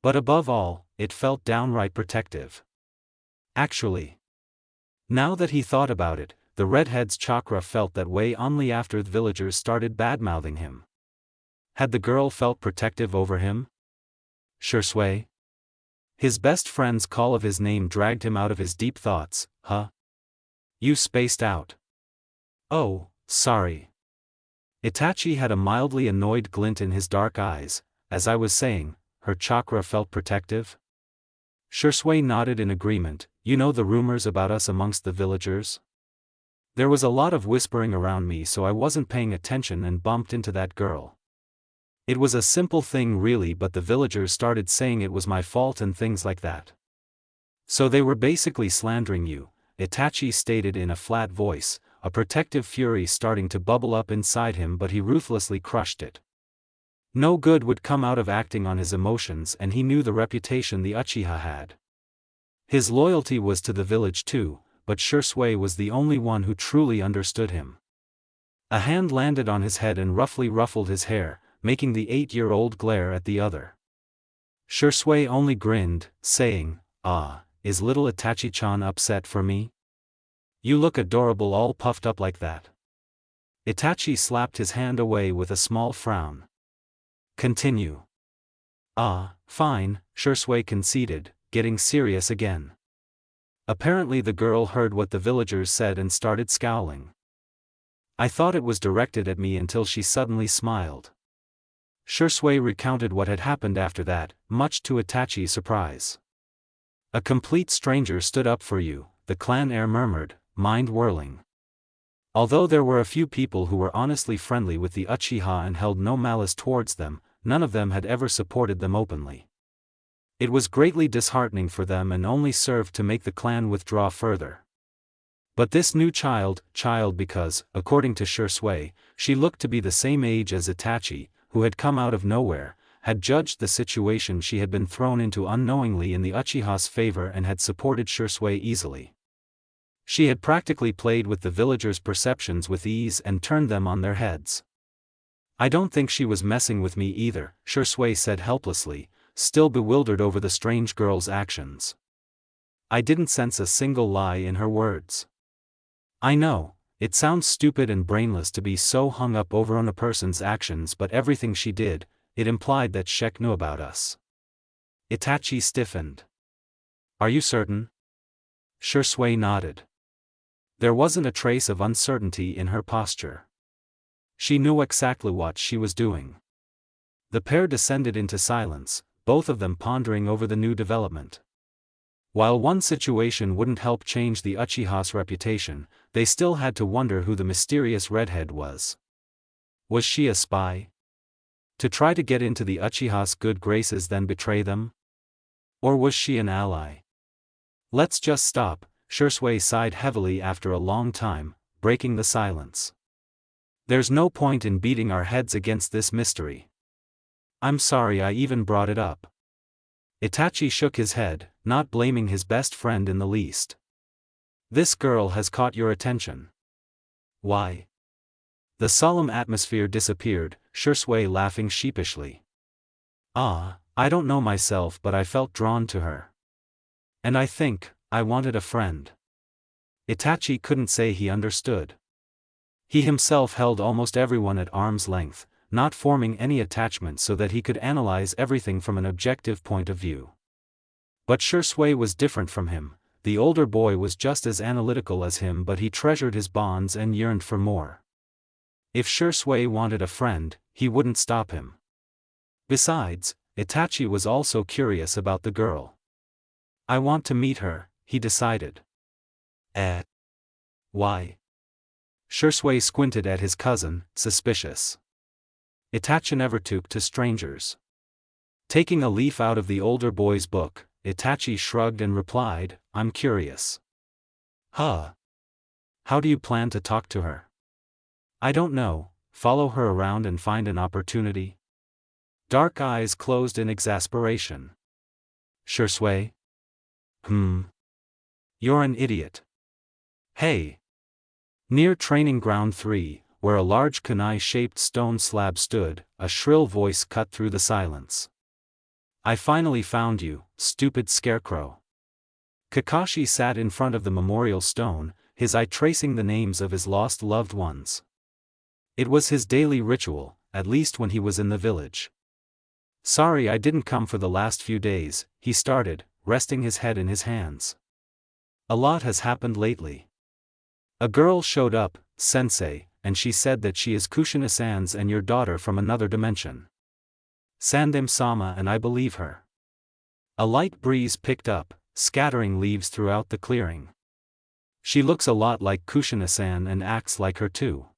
But above all, it felt downright protective. Actually." Now that he thought about it, the redhead's chakra felt that way only after the villagers started badmouthing him. Had the girl felt protective over him? Shisui? His best friend's call of his name dragged him out of his deep thoughts. "Huh? You spaced out." "Oh, sorry." Itachi had a mildly annoyed glint in his dark eyes. "As I was saying, her chakra felt protective?" Shisui nodded in agreement. "You know the rumors about us amongst the villagers? There was a lot of whispering around me so I wasn't paying attention and bumped into that girl. It was a simple thing really but the villagers started saying it was my fault and things like that. So they were basically slandering you," Itachi stated in a flat voice, a protective fury starting to bubble up inside him but he ruthlessly crushed it. No good would come out of acting on his emotions, and he knew the reputation the Uchiha had. His loyalty was to the village too, but Shisui was the only one who truly understood him. A hand landed on his head and roughly ruffled his hair, making the 8-year-old glare at the other. Shisui only grinned, saying, "Ah, is little Itachi-chan upset for me? You look adorable all puffed up like that." Itachi slapped his hand away with a small frown. "Continue." "Ah, fine," Shisui conceded, getting serious again. Apparently the girl heard what the villagers said and started scowling. "I thought it was directed at me until she suddenly smiled." Shisui recounted what had happened after that, much to Itachi's surprise. "A complete stranger stood up for you," the clan heir murmured, mind whirling. Although there were a few people who were honestly friendly with the Uchiha and held no malice towards them, none of them had ever supported them openly. It was greatly disheartening for them and only served to make the clan withdraw further. But this new child because, according to Shisui, she looked to be the same age as Itachi, who had come out of nowhere, had judged the situation she had been thrown into unknowingly in the Uchiha's favor and had supported Shisui easily. She had practically played with the villagers' perceptions with ease and turned them on their heads. "I don't think she was messing with me either," Shisui said helplessly, still bewildered over the strange girl's actions. "I didn't sense a single lie in her words." "I know, it sounds stupid and brainless to be so hung up over on a person's actions, but everything she did, it implied that Shek knew about us." Itachi stiffened. "Are you certain?" Shisui nodded. There wasn't a trace of uncertainty in her posture. She knew exactly what she was doing. The pair descended into silence, both of them pondering over the new development. While one situation wouldn't help change the Uchiha's reputation, they still had to wonder who the mysterious redhead was. Was she a spy? To try to get into the Uchiha's good graces then betray them? Or was she an ally? "Let's just stop," Shisui sighed heavily after a long time, breaking the silence. "There's no point in beating our heads against this mystery. I'm sorry I even brought it up." Itachi shook his head, not blaming his best friend in the least. "This girl has caught your attention." "Why?" The solemn atmosphere disappeared, Shisui laughing sheepishly. "Ah, I don't know myself, but I felt drawn to her. And I think, I wanted a friend." Itachi couldn't say he understood. He himself held almost everyone at arm's length, not forming any attachment so that he could analyze everything from an objective point of view. But Shisui was different from him. The older boy was just as analytical as him, but he treasured his bonds and yearned for more. If Shisui wanted a friend, he wouldn't stop him. Besides, Itachi was also curious about the girl. "I want to meet her," he decided. Why?" Shisui squinted at his cousin, suspicious. "Itachi never took to strangers." Taking a leaf out of the older boy's book, Itachi shrugged and replied, "I'm curious." "Huh? How do you plan to talk to her?" "I don't know, follow her around and find an opportunity." Dark eyes closed in exasperation. "Shisui? You're an idiot." "Hey!" Near Training Ground 3, where a large kunai-shaped stone slab stood, a shrill voice cut through the silence. "I finally found you, stupid scarecrow." Kakashi sat in front of the memorial stone, his eye tracing the names of his lost loved ones. It was his daily ritual, at least when he was in the village. "Sorry I didn't come for the last few days," he started, resting his head in his hands. "A lot has happened lately. A girl showed up, sensei, and she said that she is Kushina-san's and your daughter from another dimension." "Sandem-sama," and I believe her." A light breeze picked up, scattering leaves throughout the clearing. "She looks a lot like Kushina-san and acts like her too.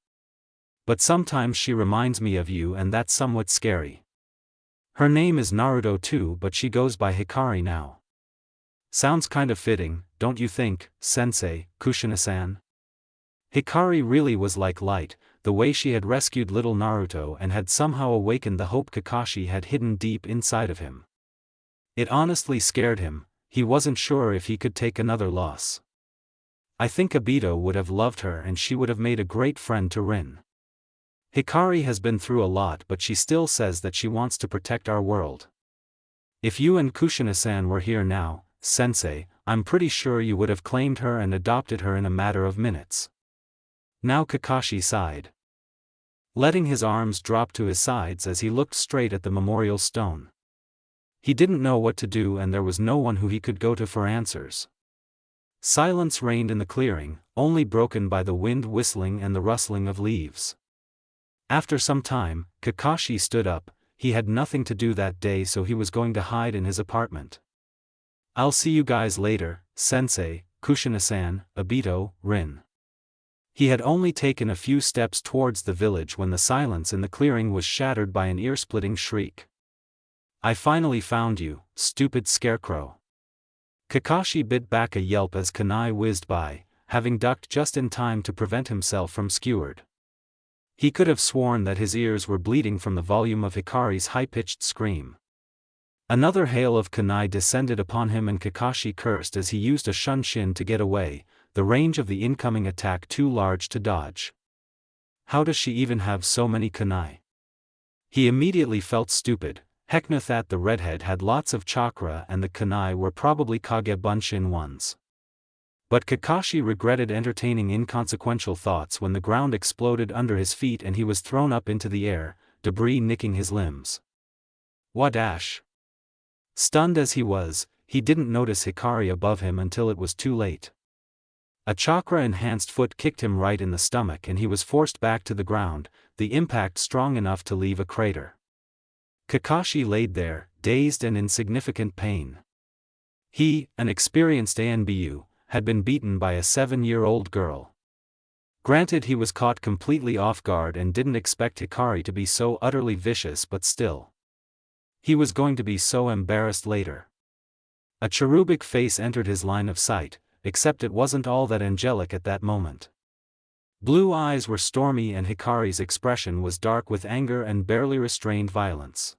But sometimes she reminds me of you, and that's somewhat scary. Her name is Naruto too, but she goes by Hikari now." "Sounds kind of fitting, don't you think, sensei, Kushina-san?" Hikari really was like light, the way she had rescued little Naruto and had somehow awakened the hope Kakashi had hidden deep inside of him. It honestly scared him. He wasn't sure if he could take another loss. I think Obito would have loved her and she would have made a great friend to Rin. Hikari has been through a lot, but she still says that she wants to protect our world. If you and Kushina-san were here now, sensei, I'm pretty sure you would have claimed her and adopted her in a matter of minutes. Now Kakashi sighed, letting his arms drop to his sides as he looked straight at the memorial stone. He didn't know what to do and there was no one who he could go to for answers. Silence reigned in the clearing, only broken by the wind whistling and the rustling of leaves. After some time, Kakashi stood up. He had nothing to do that day, so he was going to hide in his apartment. I'll see you guys later, sensei, Kushina-san, Obito, Rin. He had only taken a few steps towards the village when the silence in the clearing was shattered by an ear-splitting shriek. I finally found you, stupid scarecrow. Kakashi bit back a yelp as kunai whizzed by, having ducked just in time to prevent himself from skewered. He could have sworn that his ears were bleeding from the volume of Hikari's high-pitched scream. Another hail of kunai descended upon him and Kakashi cursed as he used a shunshin to get away, the range of the incoming attack too large to dodge. How does she even have so many kunai? He immediately felt stupid. Heknathat the redhead had lots of chakra and the kunai were probably Kage Bunshin ones. But Kakashi regretted entertaining inconsequential thoughts when the ground exploded under his feet and he was thrown up into the air, debris nicking his limbs. Wadash! Stunned as he was, he didn't notice Hikari above him until it was too late. A chakra-enhanced foot kicked him right in the stomach and he was forced back to the ground, the impact strong enough to leave a crater. Kakashi laid there, dazed and in significant pain. He, an experienced ANBU, had been beaten by a 7-year-old girl. Granted, he was caught completely off guard and didn't expect Hikari to be so utterly vicious, but still. He was going to be so embarrassed later. A cherubic face entered his line of sight, except it wasn't all that angelic at that moment. Blue eyes were stormy and Hikari's expression was dark with anger and barely restrained violence.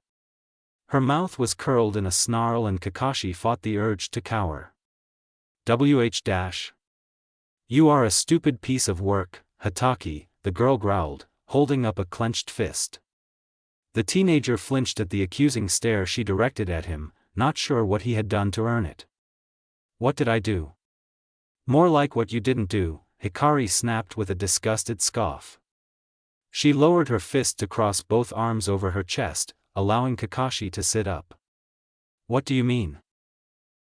Her mouth was curled in a snarl and Kakashi fought the urge to cower. You are a stupid piece of work, Hataki, the girl growled, holding up a clenched fist. The teenager flinched at the accusing stare she directed at him, not sure what he had done to earn it. What did I do? More like what you didn't do, Hikari snapped with a disgusted scoff. She lowered her fist to cross both arms over her chest, allowing Kakashi to sit up. What do you mean?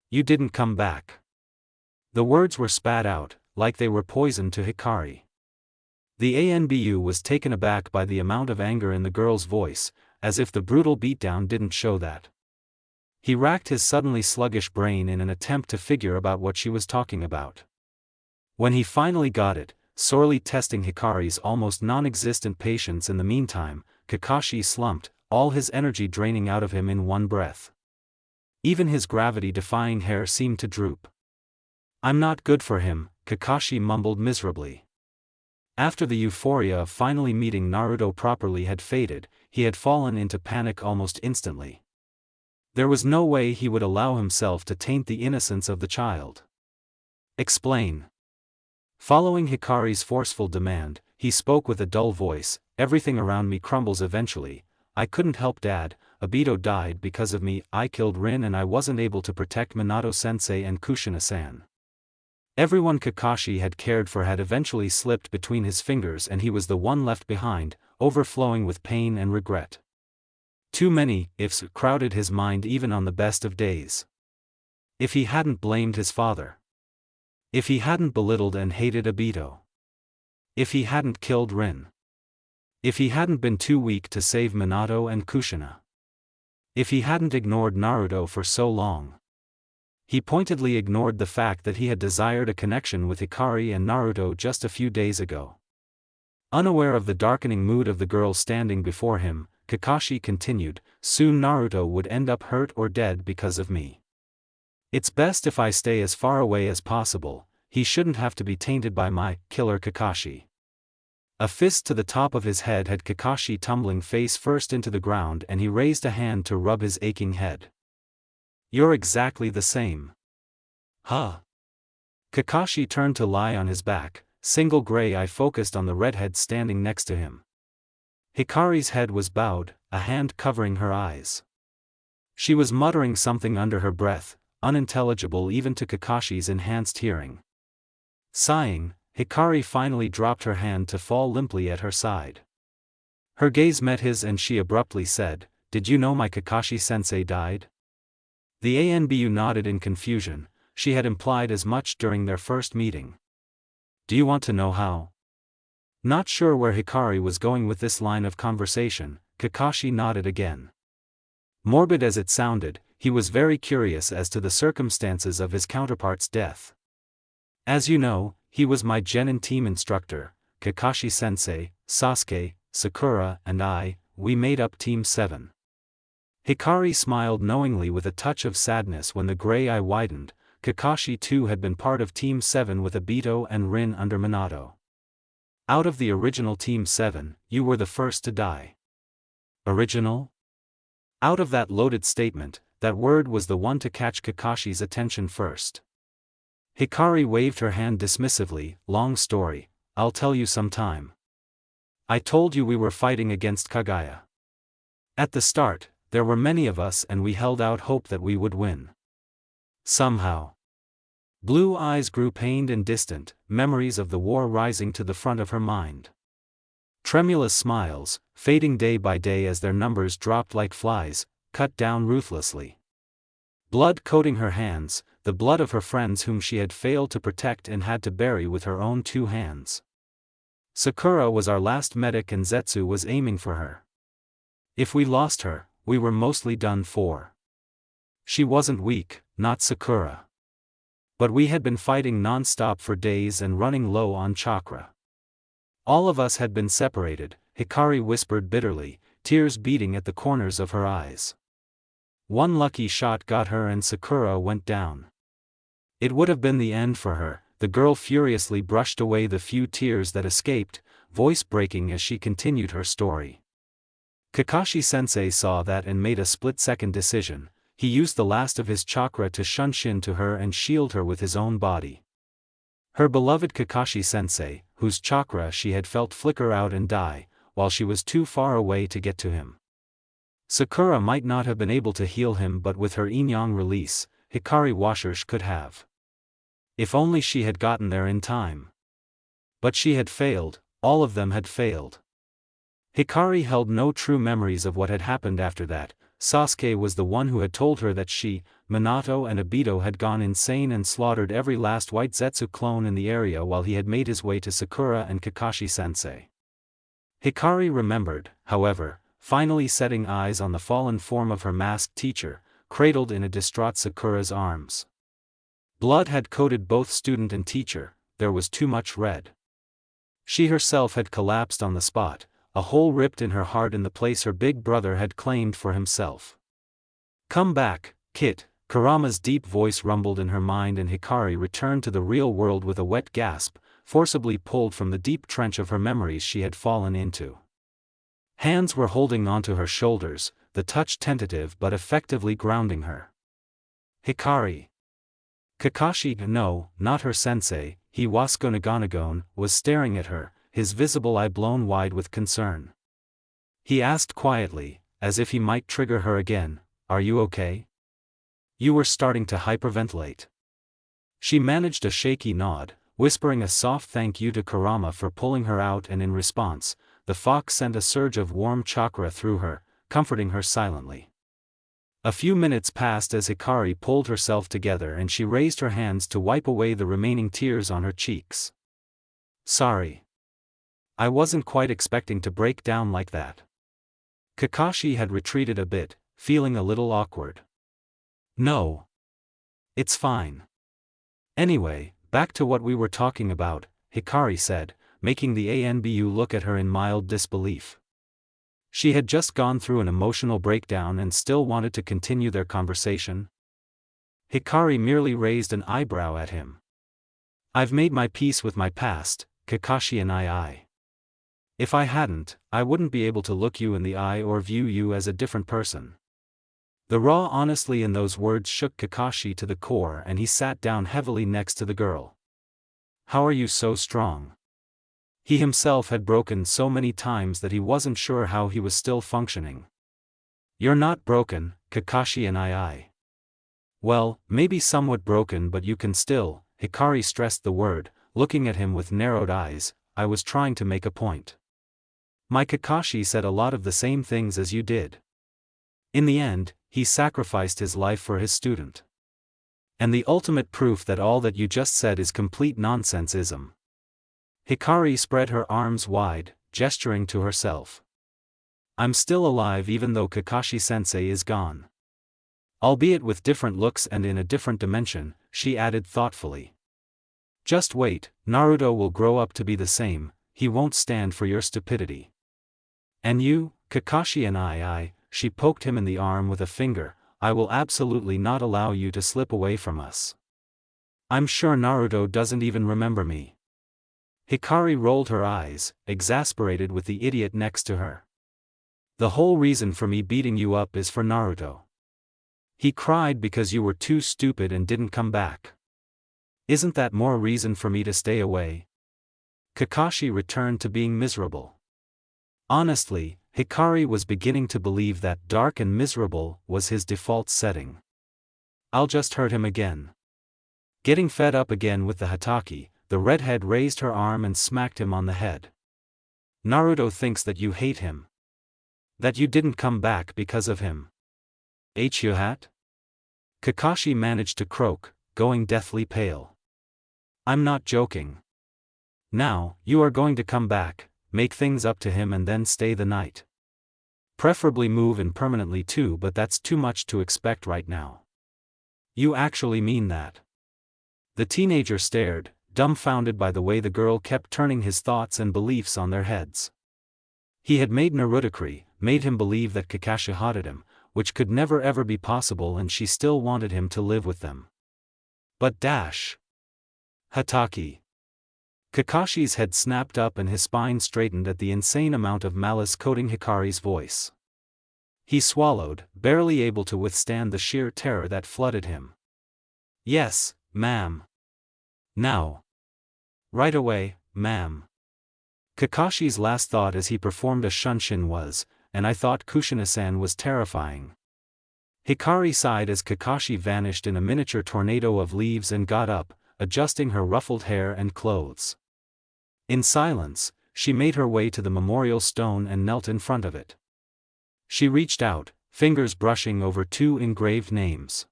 You didn't come back. The words were spat out, like they were poison to Hikari. The ANBU was taken aback by the amount of anger in the girl's voice, as if the brutal beatdown didn't show that. He racked his suddenly sluggish brain in an attempt to figure out what she was talking about. When he finally got it, sorely testing Hikari's almost non-existent patience in the meantime, Kakashi slumped, all his energy draining out of him in one breath. Even his gravity-defying hair seemed to droop. I'm not good for him, Kakashi mumbled miserably. After the euphoria of finally meeting Naruto properly had faded, he had fallen into panic almost instantly. There was no way he would allow himself to taint the innocence of the child. Explain. Following Hikari's forceful demand, he spoke with a dull voice, everything around me crumbles eventually. I couldn't help Dad, Obito died because of me, I killed Rin and I wasn't able to protect Minato-sensei and Kushina-san. Everyone Kakashi had cared for had eventually slipped between his fingers and he was the one left behind, overflowing with pain and regret. Too many ifs crowded his mind even on the best of days. If he hadn't blamed his father. If he hadn't belittled and hated Obito. If he hadn't killed Rin. If he hadn't been too weak to save Minato and Kushina. If he hadn't ignored Naruto for so long. He pointedly ignored the fact that he had desired a connection with Hikari and Naruto just a few days ago. Unaware of the darkening mood of the girl standing before him, Kakashi continued, soon Naruto would end up hurt or dead because of me. It's best if I stay as far away as possible, he shouldn't have to be tainted by my killer Kakashi. A fist to the top of his head had Kakashi tumbling face first into the ground, and he raised a hand to rub his aching head. "You're exactly the same." "Huh?" Kakashi turned to lie on his back, single gray eye focused on the redhead standing next to him. Hikari's head was bowed, a hand covering her eyes. She was muttering something under her breath, unintelligible even to Kakashi's enhanced hearing. Sighing, Hikari finally dropped her hand to fall limply at her side. Her gaze met his and she abruptly said, "Did you know my Kakashi-sensei died?" The ANBU nodded in confusion. She had implied as much during their first meeting. "Do you want to know how?" Not sure where Hikari was going with this line of conversation, Kakashi nodded again. Morbid as it sounded, he was very curious as to the circumstances of his counterpart's death. "As you know, he was my genin team instructor. Kakashi-sensei, Sasuke, Sakura and I, we made up Team 7. Hikari smiled knowingly with a touch of sadness when the gray eye widened. Kakashi too had been part of Team 7 with Obito and Rin under Minato. "Out of the original Team 7, you were the first to die." "Original?" Out of that loaded statement, that word was the one to catch Kakashi's attention first. Hikari waved her hand dismissively. "Long story, I'll tell you sometime. I told you we were fighting against Kaguya. At the start, there were many of us and we held out hope that we would win. Somehow." Blue eyes grew pained and distant, memories of the war rising to the front of her mind. Tremulous smiles, fading day by day as their numbers dropped like flies, cut down ruthlessly. Blood coating her hands, the blood of her friends whom she had failed to protect and had to bury with her own 2 hands. Sakura was our last medic and Zetsu was aiming for her. If we lost her, we were mostly done for. She wasn't weak, not Sakura. But we had been fighting non-stop for days and running low on chakra. All of us had been separated, Hikari whispered bitterly, tears beating at the corners of her eyes. One lucky shot got her and Sakura went down. It would have been the end for her. The girl furiously brushed away the few tears that escaped, voice breaking as she continued her story. Kakashi-sensei saw that and made a split-second decision. He used the last of his chakra to shunshin to her and shield her with his own body. Her beloved Kakashi-sensei, whose chakra she had felt flicker out and die, while she was too far away to get to him. Sakura might not have been able to heal him, but with her yin-yang release, Hikari Washish could have. If only she had gotten there in time. But she had failed, all of them had failed. Hikari held no true memories of what had happened after that. Sasuke was the one who had told her that she, Minato and Obito had gone insane and slaughtered every last white Zetsu clone in the area while he had made his way to Sakura and Kakashi-sensei. Hikari remembered, however, finally setting eyes on the fallen form of her masked teacher, cradled in a distraught Sakura's arms. Blood had coated both student and teacher, there was too much red. She herself had collapsed on the spot, a hole ripped in her heart in the place her big brother had claimed for himself. "Come back, Kit," Kurama's deep voice rumbled in her mind, and Hikari returned to the real world with a wet gasp, forcibly pulled from the deep trench of her memories she had fallen into. Hands were holding onto her shoulders, the touch tentative but effectively grounding her. Hikari. Kakashi, no, not her sensei, he Waskonaganagon, was staring at her, his visible eye blown wide with concern. He asked quietly, as if he might trigger her again, "Are you okay? You were starting to hyperventilate." She managed a shaky nod, whispering a soft thank you to Kurama for pulling her out, and in response, the fox sent a surge of warm chakra through her, comforting her silently. A few minutes passed as Hikari pulled herself together and she raised her hands to wipe away the remaining tears on her cheeks. "Sorry. I wasn't quite expecting to break down like that." Kakashi had retreated a bit, feeling a little awkward. "No. It's fine. Anyway, back to what we were talking about," Hikari said, making the ANBU look at her in mild disbelief. She had just gone through an emotional breakdown and still wanted to continue their conversation. Hikari merely raised an eyebrow at him. "I've made my peace with my past, Kakashi and I. If I hadn't, I wouldn't be able to look you in the eye or view you as a different person. The raw honesty in those words shook Kakashi to the core, and he sat down heavily next to the girl. How are you so strong? He himself had broken so many times that he wasn't sure how he was still functioning. You're not broken, Kakashi and I. Well, maybe somewhat broken, but you can still, Hikari stressed the word, looking at him with narrowed eyes. I was trying to make a point. My Kakashi said a lot of the same things as you did. In the end, he sacrificed his life for his student. And the ultimate proof that all that you just said is complete nonsense-ism. Hikari spread her arms wide, gesturing to herself. I'm still alive even though Kakashi-sensei is gone. Albeit with different looks and in a different dimension, she added thoughtfully. Just wait, Naruto will grow up to be the same, he won't stand for your stupidity. And you, Kakashi and I, she poked him in the arm with a finger, I will absolutely not allow you to slip away from us. I'm sure Naruto doesn't even remember me. Hikari rolled her eyes, exasperated with the idiot next to her. The whole reason for me beating you up is for Naruto. He cried because you were too stupid and didn't come back. Isn't that more reason for me to stay away? Kakashi returned to being miserable. Honestly, Hikari was beginning to believe that dark and miserable was his default setting. I'll just hurt him again. Getting fed up again with the Hatake, the redhead raised her arm and smacked him on the head. Naruto thinks that you hate him. That you didn't come back because of him. Hat? Kakashi managed to croak, going deathly pale. I'm not joking. Now, you are going to come back, make things up to him and then stay the night. Preferably move in permanently too, but that's too much to expect right now. You actually mean that? The teenager stared, dumbfounded by the way the girl kept turning his thoughts and beliefs on their heads. He had made Naruto made him believe that Kakashi hated him, which could never ever be possible, and she still wanted him to live with them. But Hatake. Kakashi's head snapped up and his spine straightened at the insane amount of malice coating Hikari's voice. He swallowed, barely able to withstand the sheer terror that flooded him. Yes, ma'am. Now. Right away, ma'am. Kakashi's last thought as he performed a shunshin was, and I thought Kushina-san was terrifying. Hikari sighed as Kakashi vanished in a miniature tornado of leaves and got up, adjusting her ruffled hair and clothes. In silence, she made her way to the memorial stone and knelt in front of it. She reached out, fingers brushing over two engraved names.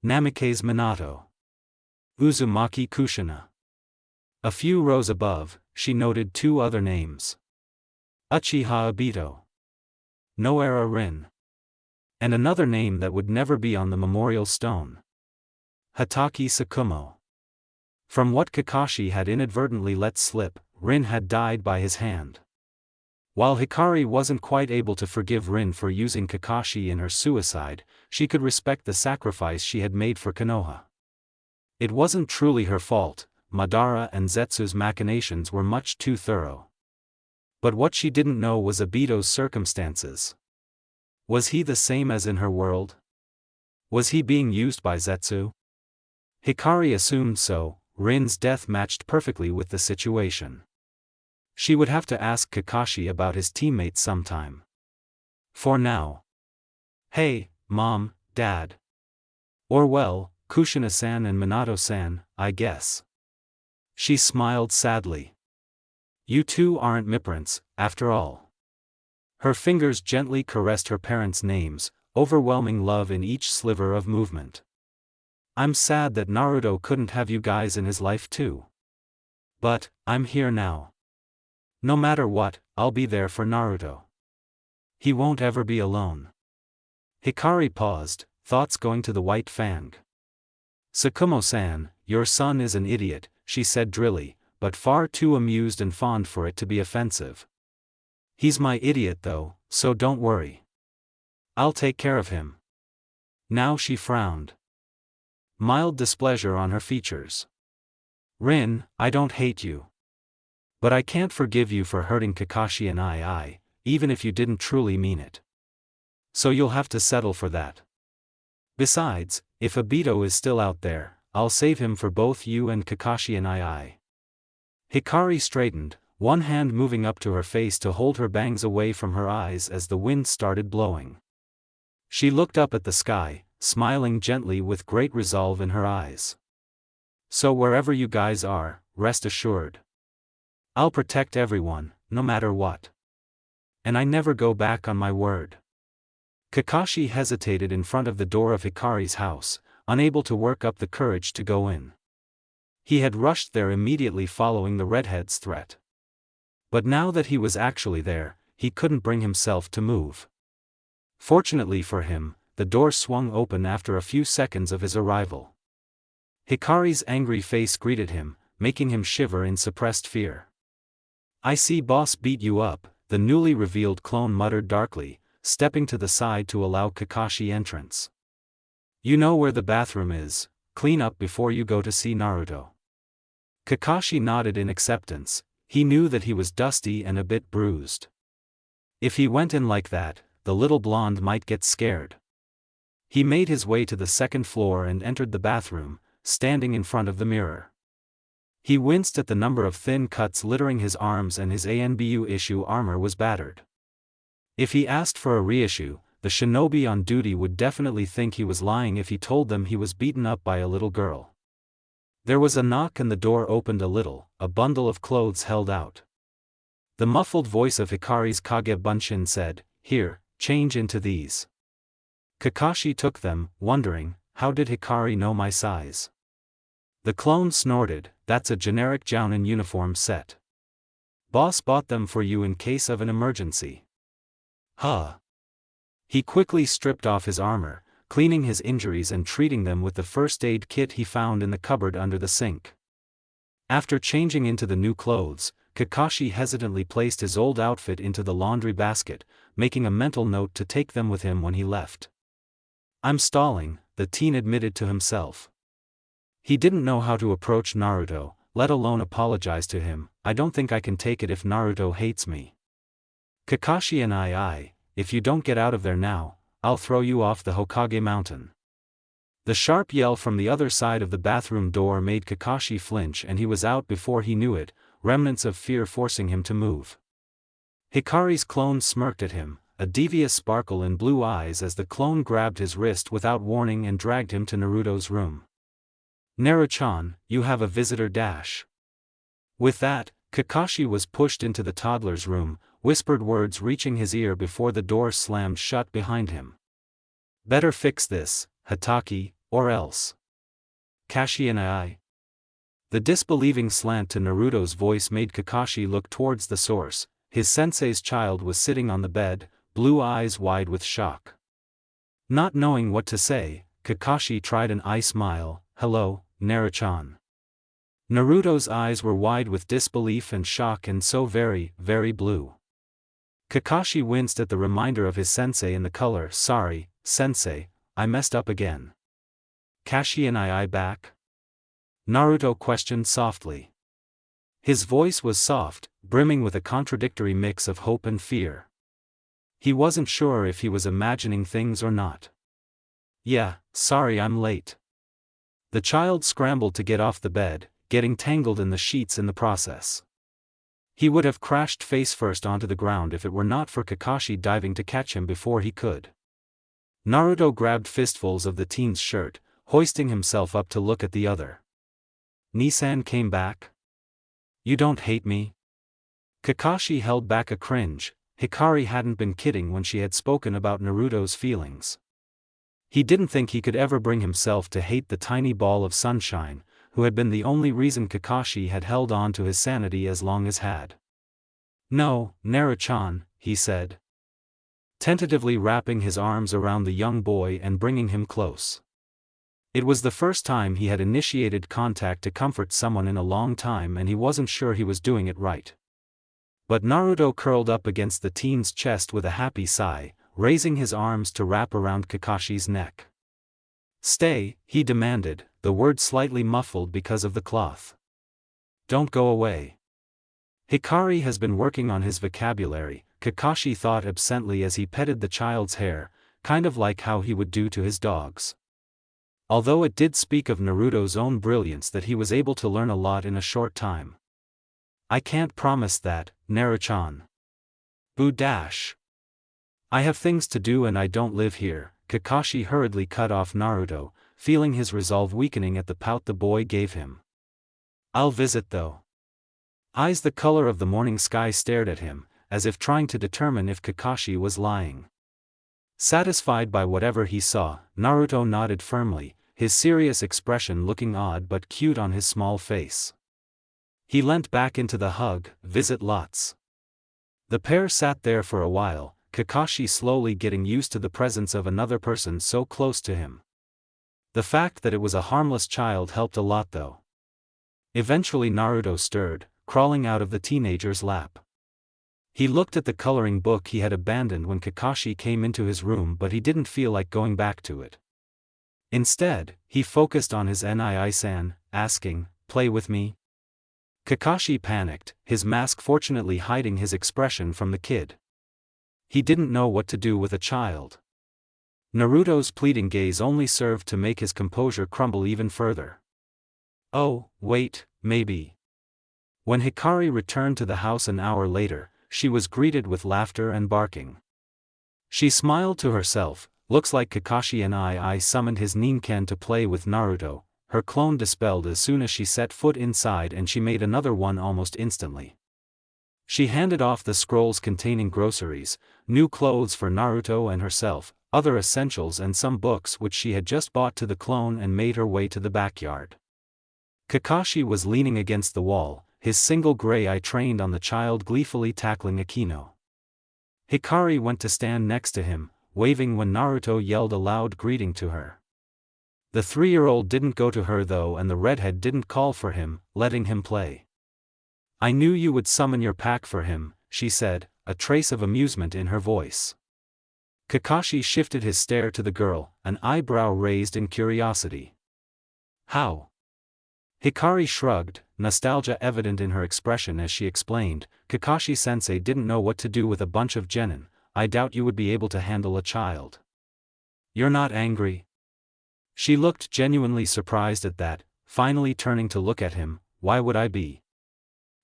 Namikaze Minato. Uzumaki Kushina. A few rows above, she noted two other names. Uchiha Obito. Noara Rin. And another name that would never be on the memorial stone. Hatake Tsukumo. From what Kakashi had inadvertently let slip, Rin had died by his hand. While Hikari wasn't quite able to forgive Rin for using Kakashi in her suicide, she could respect the sacrifice she had made for Konoha. It wasn't truly her fault, Madara and Zetsu's machinations were much too thorough. But what she didn't know was Obito's circumstances. Was he the same as in her world? Was he being used by Zetsu? Hikari assumed so. Rin's death matched perfectly with the situation. She would have to ask Kakashi about his teammates sometime. For now. Hey, Mom, Dad. Or well, Kushina-san and Minato-san, I guess. She smiled sadly. You two aren't miprants, after all. Her fingers gently caressed her parents' names, overwhelming love in each sliver of movement. I'm sad that Naruto couldn't have you guys in his life too. But, I'm here now. No matter what, I'll be there for Naruto. He won't ever be alone. Hikari paused, thoughts going to the white fang. Tsukumo-san, your son is an idiot, she said drily, but far too amused and fond for it to be offensive. He's my idiot though, so don't worry. I'll take care of him. Now she frowned. Mild displeasure on her features. Rin, I don't hate you. But I can't forgive you for hurting Kakashi and I, even if you didn't truly mean it. So you'll have to settle for that. Besides, if Obito is still out there, I'll save him for both you and Kakashi and I. Hikari straightened, one hand moving up to her face to hold her bangs away from her eyes as the wind started blowing. She looked up at the sky, smiling gently with great resolve in her eyes. So wherever you guys are, rest assured. I'll protect everyone, no matter what. And I never go back on my word. Kakashi hesitated in front of the door of Hikari's house, unable to work up the courage to go in. He had rushed there immediately following the redhead's threat. But now that he was actually there, he couldn't bring himself to move. Fortunately for him, the door swung open after a few seconds of his arrival. Hikari's angry face greeted him, making him shiver in suppressed fear. I see boss beat you up, the newly revealed clone muttered darkly, stepping to the side to allow Kakashi entrance. You know where the bathroom is, clean up before you go to see Naruto. Kakashi nodded in acceptance, he knew that he was dusty and a bit bruised. If he went in like that, the little blonde might get scared. He made his way to the second floor and entered the bathroom, standing in front of the mirror. He winced at the number of thin cuts littering his arms and his ANBU issue armor was battered. If he asked for a reissue, the shinobi on duty would definitely think he was lying if he told them he was beaten up by a little girl. There was a knock and the door opened a little, a bundle of clothes held out. The muffled voice of Hikari's Kage Bunshin said, "Here, change into these." Kakashi took them, wondering, how did Hikari know my size? The clone snorted, "That's a generic jounin uniform set. Boss bought them for you in case of an emergency." Huh. He quickly stripped off his armor, cleaning his injuries and treating them with the first aid kit he found in the cupboard under the sink. After changing into the new clothes, Kakashi hesitantly placed his old outfit into the laundry basket, making a mental note to take them with him when he left. I'm stalling, the teen admitted to himself. He didn't know how to approach Naruto, let alone apologize to him. I don't think I can take it if Naruto hates me. Kakashi and I, if you don't get out of there now, I'll throw you off the Hokage mountain. The sharp yell from the other side of the bathroom door made Kakashi flinch and he was out before he knew it, remnants of fear forcing him to move. Hikari's clone smirked at him, a devious sparkle in blue eyes as the clone grabbed his wrist without warning and dragged him to Naruto's room. Naru-chan, you have a visitor dash. With that, Kakashi was pushed into the toddler's room, whispered words reaching his ear before the door slammed shut behind him. Better fix this, Hatake, or else. Kashi and I. The disbelieving slant to Naruto's voice made Kakashi look towards the source. His sensei's child was sitting on the bed, blue eyes wide with shock. Not knowing what to say, Kakashi tried an eye smile. Hello, Naru-chan. Naruto's eyes were wide with disbelief and shock and so very, very blue. Kakashi winced at the reminder of his sensei in the color. Sorry, sensei, I messed up again. Kashi and I back? Naruto questioned softly. His voice was soft, brimming with a contradictory mix of hope and fear. He wasn't sure if he was imagining things or not. Yeah, sorry I'm late. The child scrambled to get off the bed, getting tangled in the sheets in the process. He would have crashed face first onto the ground if it were not for Kakashi diving to catch him before he could. Naruto grabbed fistfuls of the teen's shirt, hoisting himself up to look at the other. Nissan came back? You don't hate me? Kakashi held back a cringe. Hikari hadn't been kidding when she had spoken about Naruto's feelings. He didn't think he could ever bring himself to hate the tiny ball of sunshine, who had been the only reason Kakashi had held on to his sanity as long as had. No, Naru-chan, he said, tentatively wrapping his arms around the young boy and bringing him close. It was the first time he had initiated contact to comfort someone in a long time and he wasn't sure he was doing it right. But Naruto curled up against the teen's chest with a happy sigh, raising his arms to wrap around Kakashi's neck. Stay, he demanded, the word slightly muffled because of the cloth. Don't go away. Hikari has been working on his vocabulary, Kakashi thought absently as he petted the child's hair, kind of like how he would do to his dogs. Although it did speak of Naruto's own brilliance that he was able to learn a lot in a short time. I can't promise that, Naruto-chan. Boo dash. I have things to do and I don't live here, Kakashi hurriedly cut off Naruto, feeling his resolve weakening at the pout the boy gave him. I'll visit though. Eyes the color of the morning sky stared at him, as if trying to determine if Kakashi was lying. Satisfied by whatever he saw, Naruto nodded firmly, his serious expression looking odd but cute on his small face. He leant back into the hug, visit lots. The pair sat there for a while, Kakashi slowly getting used to the presence of another person so close to him. The fact that it was a harmless child helped a lot though. Eventually Naruto stirred, crawling out of the teenager's lap. He looked at the coloring book he had abandoned when Kakashi came into his room, but he didn't feel like going back to it. Instead, he focused on his Nii-san, asking, "Play with me?" Kakashi panicked, his mask fortunately hiding his expression from the kid. He didn't know what to do with a child. Naruto's pleading gaze only served to make his composure crumble even further. Oh, wait, maybe. When Hikari returned to the house an hour later, she was greeted with laughter and barking. She smiled to herself, looks like Kakashi and I summoned his Ninken to play with Naruto. Her clone dispelled as soon as she set foot inside and she made another one almost instantly. She handed off the scrolls containing groceries, new clothes for Naruto and herself, other essentials and some books which she had just bought to the clone and made her way to the backyard. Kakashi was leaning against the wall, his single gray eye trained on the child gleefully tackling Akino. Hikari went to stand next to him, waving when Naruto yelled a loud greeting to her. The 3-year-old didn't go to her though, and the redhead didn't call for him, letting him play. I knew you would summon your pack for him, she said, a trace of amusement in her voice. Kakashi shifted his stare to the girl, an eyebrow raised in curiosity. How? Hikari shrugged, nostalgia evident in her expression as she explained, Kakashi-sensei didn't know what to do with a bunch of genin. I doubt you would be able to handle a child. You're not angry? She looked genuinely surprised at that, finally turning to look at him. Why would I be?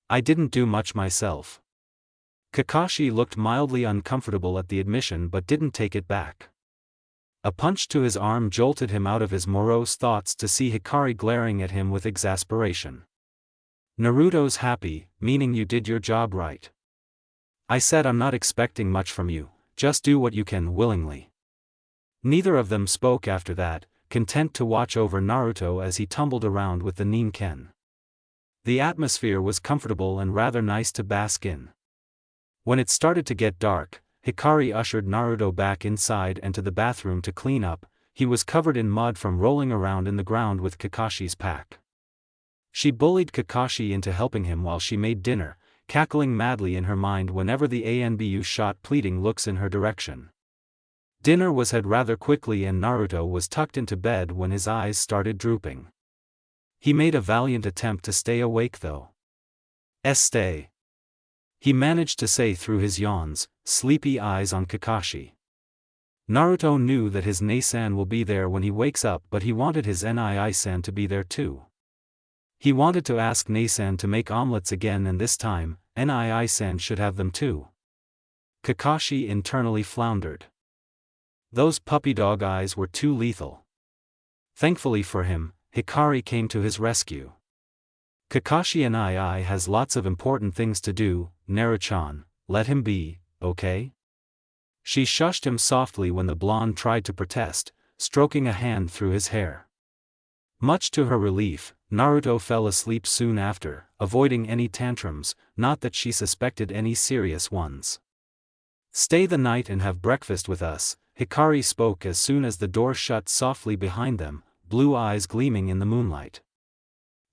I didn't do much myself. Kakashi looked mildly uncomfortable at the admission but didn't take it back. A punch to his arm jolted him out of his morose thoughts to see Hikari glaring at him with exasperation. Naruto's happy, meaning you did your job right. I said I'm not expecting much from you, just do what you can willingly. Neither of them spoke after that, content to watch over Naruto as he tumbled around with the Ninken. The atmosphere was comfortable and rather nice to bask in. When it started to get dark, Hikari ushered Naruto back inside and to the bathroom to clean up. He was covered in mud from rolling around in the ground with Kakashi's pack. She bullied Kakashi into helping him while she made dinner, cackling madly in her mind whenever the ANBU shot pleading looks in her direction. Dinner was had rather quickly and Naruto was tucked into bed when his eyes started drooping. He made a valiant attempt to stay awake though. Stay. He managed to say through his yawns, sleepy eyes on Kakashi. Naruto knew that his Nei-san will be there when he wakes up, but he wanted his Nii-san to be there too. He wanted to ask Nei-san to make omelets again, and this time, Nii-san should have them too. Kakashi internally floundered. Those puppy dog eyes were too lethal. Thankfully for him, Hikari came to his rescue. Kakashi and I has lots of important things to do, Naruto-chan, let him be, okay? She shushed him softly when the blonde tried to protest, stroking a hand through his hair. Much to her relief, Naruto fell asleep soon after, avoiding any tantrums, not that she suspected any serious ones. Stay the night and have breakfast with us, Hikari spoke as soon as the door shut softly behind them, blue eyes gleaming in the moonlight.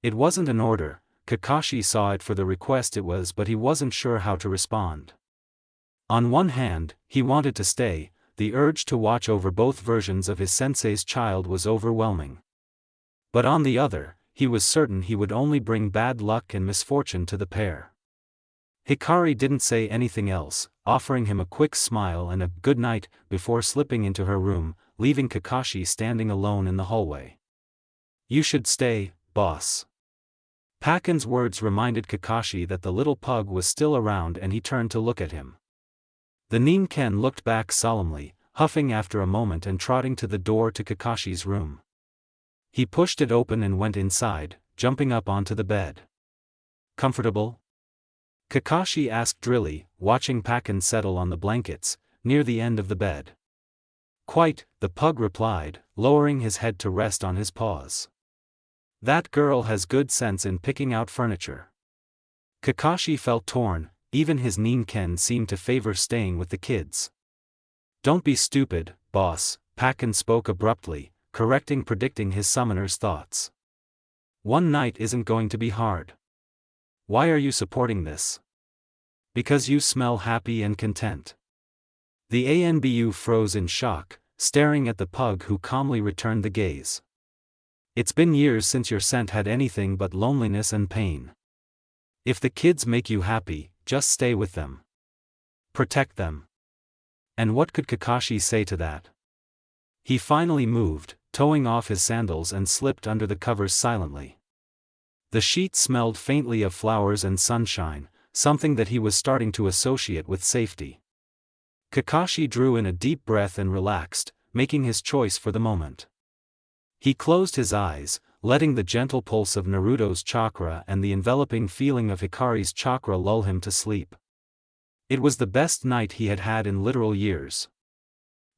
It wasn't an order, Kakashi saw it for the request it was, but he wasn't sure how to respond. On one hand, he wanted to stay, the urge to watch over both versions of his sensei's child was overwhelming. But on the other, he was certain he would only bring bad luck and misfortune to the pair. Hikari didn't say anything else, offering him a quick smile and a good night before slipping into her room, leaving Kakashi standing alone in the hallway. You should stay, boss. Pakin's words reminded Kakashi that the little pug was still around and he turned to look at him. The Ninken looked back solemnly, huffing after a moment and trotting to the door to Kakashi's room. He pushed it open and went inside, jumping up onto the bed. Comfortable? Kakashi asked drily, watching Pakin settle on the blankets, near the end of the bed. Quite, the pug replied, lowering his head to rest on his paws. That girl has good sense in picking out furniture. Kakashi felt torn, even his Ninken seemed to favor staying with the kids. Don't be stupid, boss, Pakin spoke abruptly, predicting his summoner's thoughts. One night isn't going to be hard. Why are you supporting this? Because you smell happy and content. The Anbu froze in shock, staring at the pug who calmly returned the gaze. It's been years since your scent had anything but loneliness and pain. If the kids make you happy, just stay with them. Protect them. And what could Kakashi say to that? He finally moved, toeing off his sandals and slipped under the covers silently. The sheet smelled faintly of flowers and sunshine, something that he was starting to associate with safety. Kakashi drew in a deep breath and relaxed, making his choice for the moment. He closed his eyes, letting the gentle pulse of Naruto's chakra and the enveloping feeling of Hikari's chakra lull him to sleep. It was the best night he had had in literal years.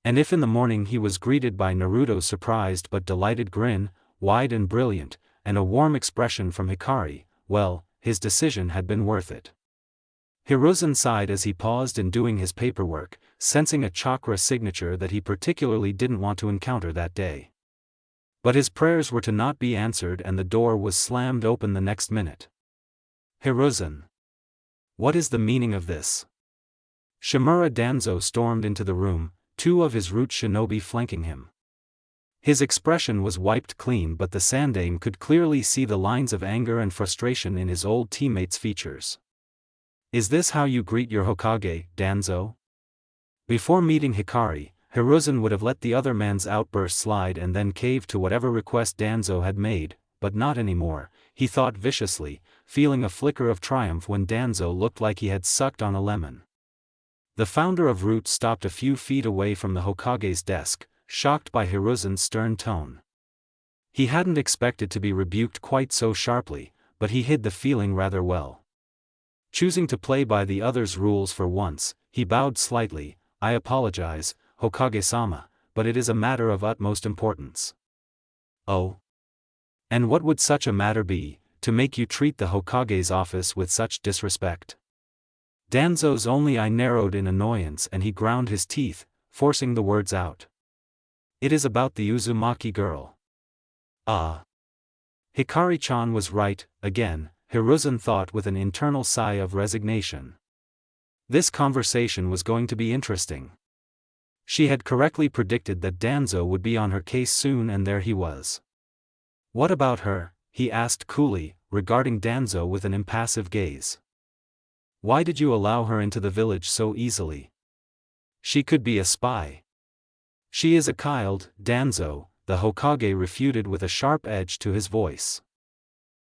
And if in the morning he was greeted by Naruto's surprised but delighted grin, wide and brilliant, and a warm expression from Hikari, well, his decision had been worth it. Hiruzen sighed as he paused in doing his paperwork, sensing a chakra signature that he particularly didn't want to encounter that day. But his prayers were to not be answered and the door was slammed open the next minute. Hiruzen. What is the meaning of this? Shimura Danzo stormed into the room, two of his root shinobi flanking him. His expression was wiped clean, but the Sandaime could clearly see the lines of anger and frustration in his old teammate's features. Is this how you greet your Hokage, Danzo? Before meeting Hikari, Hiruzen would have let the other man's outburst slide and then caved to whatever request Danzo had made, but not anymore, he thought viciously, feeling a flicker of triumph when Danzo looked like he had sucked on a lemon. The founder of Root stopped a few feet away from the Hokage's desk, shocked by Hiruzen's stern tone. He hadn't expected to be rebuked quite so sharply, but he hid the feeling rather well. Choosing to play by the other's rules for once, he bowed slightly. I apologize, Hokage-sama, but it is a matter of utmost importance. Oh? And what would such a matter be, to make you treat the Hokage's office with such disrespect? Danzo's only eye narrowed in annoyance and he ground his teeth, forcing the words out. It is about the Uzumaki girl. Ah. Hikari-chan was right, again, Hiruzen thought with an internal sigh of resignation. This conversation was going to be interesting. She had correctly predicted that Danzo would be on her case soon and there he was. What about her? He asked coolly, regarding Danzo with an impassive gaze. Why did you allow her into the village so easily? She could be a spy. She is a child, Danzo, the Hokage refuted with a sharp edge to his voice.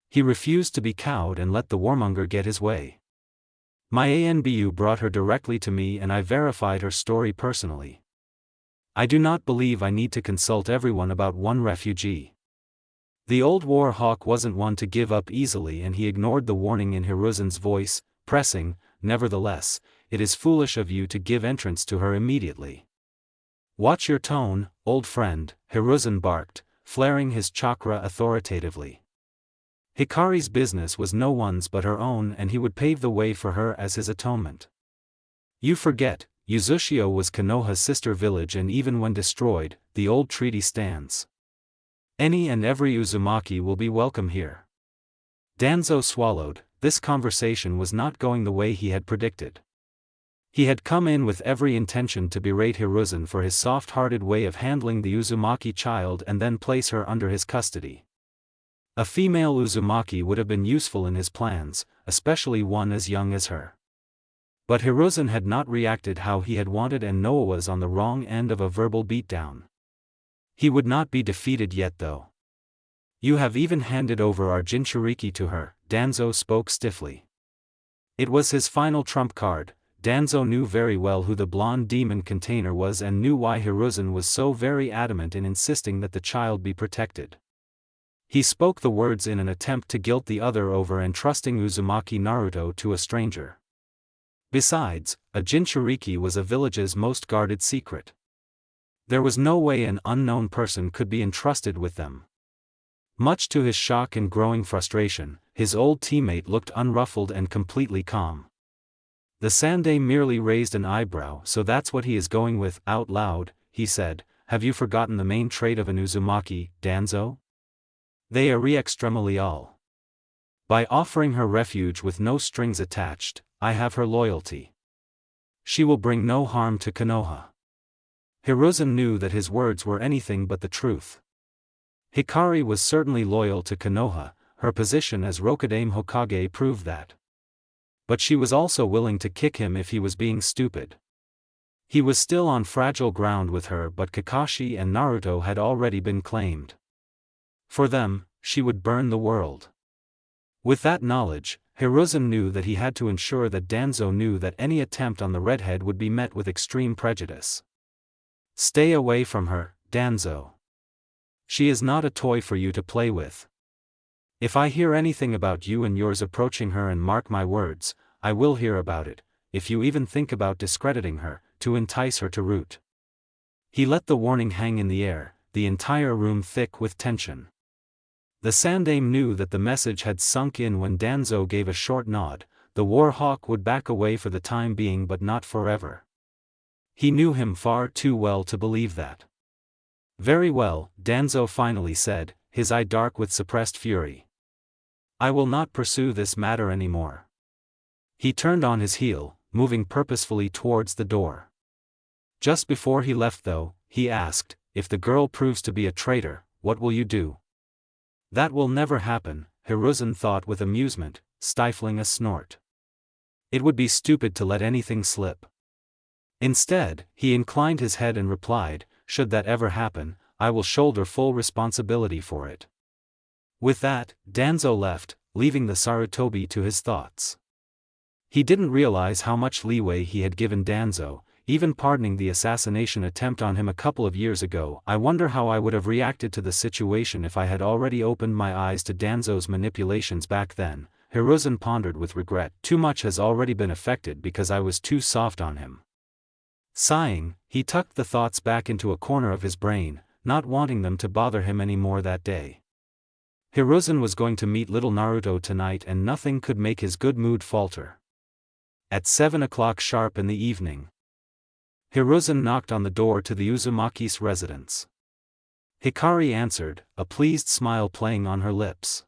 He refused to be cowed and let the warmonger get his way. My Anbu brought her directly to me and I verified her story personally. I do not believe I need to consult everyone about one refugee. The old war hawk wasn't one to give up easily and he ignored the warning in Hiruzen's voice, pressing, nevertheless, it is foolish of you to give entrance to her immediately. Watch your tone, old friend, Hiruzen barked, flaring his chakra authoritatively. Hikari's business was no one's but her own and he would pave the way for her as his atonement. You forget, Uzushio was Konoha's sister village and even when destroyed, the old treaty stands. Any and every Uzumaki will be welcome here. Danzo swallowed, this conversation was not going the way he had predicted. He had come in with every intention to berate Hiruzen for his soft-hearted way of handling the Uzumaki child and then place her under his custody. A female Uzumaki would have been useful in his plans, especially one as young as her. But Hiruzen had not reacted how he had wanted and Noah was on the wrong end of a verbal beatdown. He would not be defeated yet though. You have even handed over our Jinchuriki to her, Danzo spoke stiffly. It was his final trump card. Danzo knew very well who the blonde demon container was and knew why Hiruzen was so very adamant in insisting that the child be protected. He spoke the words in an attempt to guilt the other over entrusting Uzumaki Naruto to a stranger. Besides, a Jinchuriki was a village's most guarded secret. There was no way an unknown person could be entrusted with them. Much to his shock and growing frustration, his old teammate looked unruffled and completely calm. The Sandai merely raised an eyebrow. So that's what he is going with. Out loud, he said, have you forgotten the main trait of an Uzumaki, Danzo? They are extremely all. By offering her refuge with no strings attached, I have her loyalty. She will bring no harm to Konoha. Hiruzen knew that his words were anything but the truth. Hikari was certainly loyal to Konoha, her position as Rokudaime Hokage proved that. But she was also willing to kick him if he was being stupid. He was still on fragile ground with her, but Kakashi and Naruto had already been claimed. For them, she would burn the world. With that knowledge, Hiruzen knew that he had to ensure that Danzo knew that any attempt on the redhead would be met with extreme prejudice. Stay away from her, Danzo. She is not a toy for you to play with. If I hear anything about you and yours approaching her, and mark my words, I will hear about it, if you even think about discrediting her, to entice her to root. He let the warning hang in the air, the entire room thick with tension. The Sandaime knew that the message had sunk in when Danzo gave a short nod. The war hawk would back away for the time being, but not forever. He knew him far too well to believe that. Very well, Danzo finally said, his eye dark with suppressed fury. I will not pursue this matter anymore. He turned on his heel, moving purposefully towards the door. Just before he left though, he asked, if the girl proves to be a traitor, what will you do? That will never happen, Hiruzen thought with amusement, stifling a snort. It would be stupid to let anything slip. Instead, he inclined his head and replied, should that ever happen, I will shoulder full responsibility for it. With that, Danzo left, leaving the Sarutobi to his thoughts. He didn't realize how much leeway he had given Danzo, even pardoning the assassination attempt on him a couple of years ago. I wonder how I would have reacted to the situation if I had already opened my eyes to Danzo's manipulations back then, Hiruzen pondered with regret. Too much has already been affected because I was too soft on him. Sighing, he tucked the thoughts back into a corner of his brain, not wanting them to bother him anymore that day. Hiruzen was going to meet little Naruto tonight and nothing could make his good mood falter. At 7 o'clock sharp in the evening, Hiruzen knocked on the door to the Uzumaki's residence. Hikari answered, a pleased smile playing on her lips.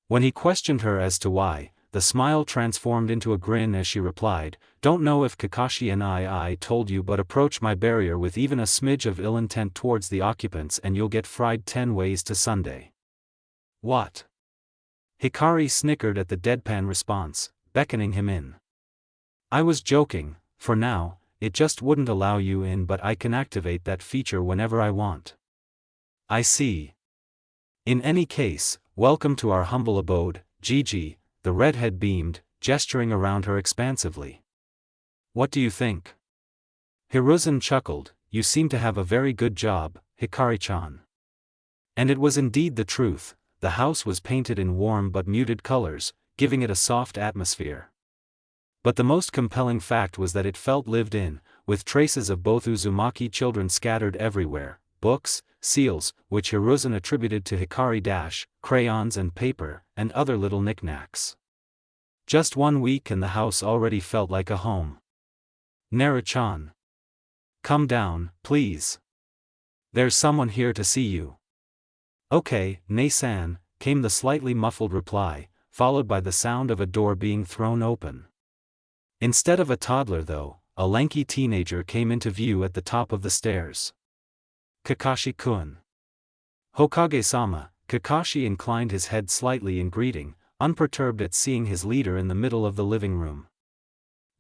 When he questioned her as to why, the smile transformed into a grin as she replied, don't know if Kakashi and I told you, but approach my barrier with even a smidge of ill intent towards the occupants and you'll get fried 10 ways to Sunday. What? Hikari snickered at the deadpan response, beckoning him in. I was joking. For now, it just wouldn't allow you in, but I can activate that feature whenever I want. I see. In any case, welcome to our humble abode, Gigi, the redhead beamed, gesturing around her expansively. What do you think? Hiruzen chuckled, you seem to have a very good job, Hikari-chan. And it was indeed the truth. The house was painted in warm but muted colors, giving it a soft atmosphere. But the most compelling fact was that it felt lived in, with traces of both Uzumaki children scattered everywhere, books, seals, which Hiruzen attributed to Hikari, crayons and paper, and other little knickknacks. Just 1 week and the house already felt like a home. Naru-chan. Come down, please. There's someone here to see you. Okay, Ne-san, came the slightly muffled reply, followed by the sound of a door being thrown open. Instead of a toddler though, a lanky teenager came into view at the top of the stairs. Kakashi-kun. Hokage-sama. Kakashi inclined his head slightly in greeting, unperturbed at seeing his leader in the middle of the living room.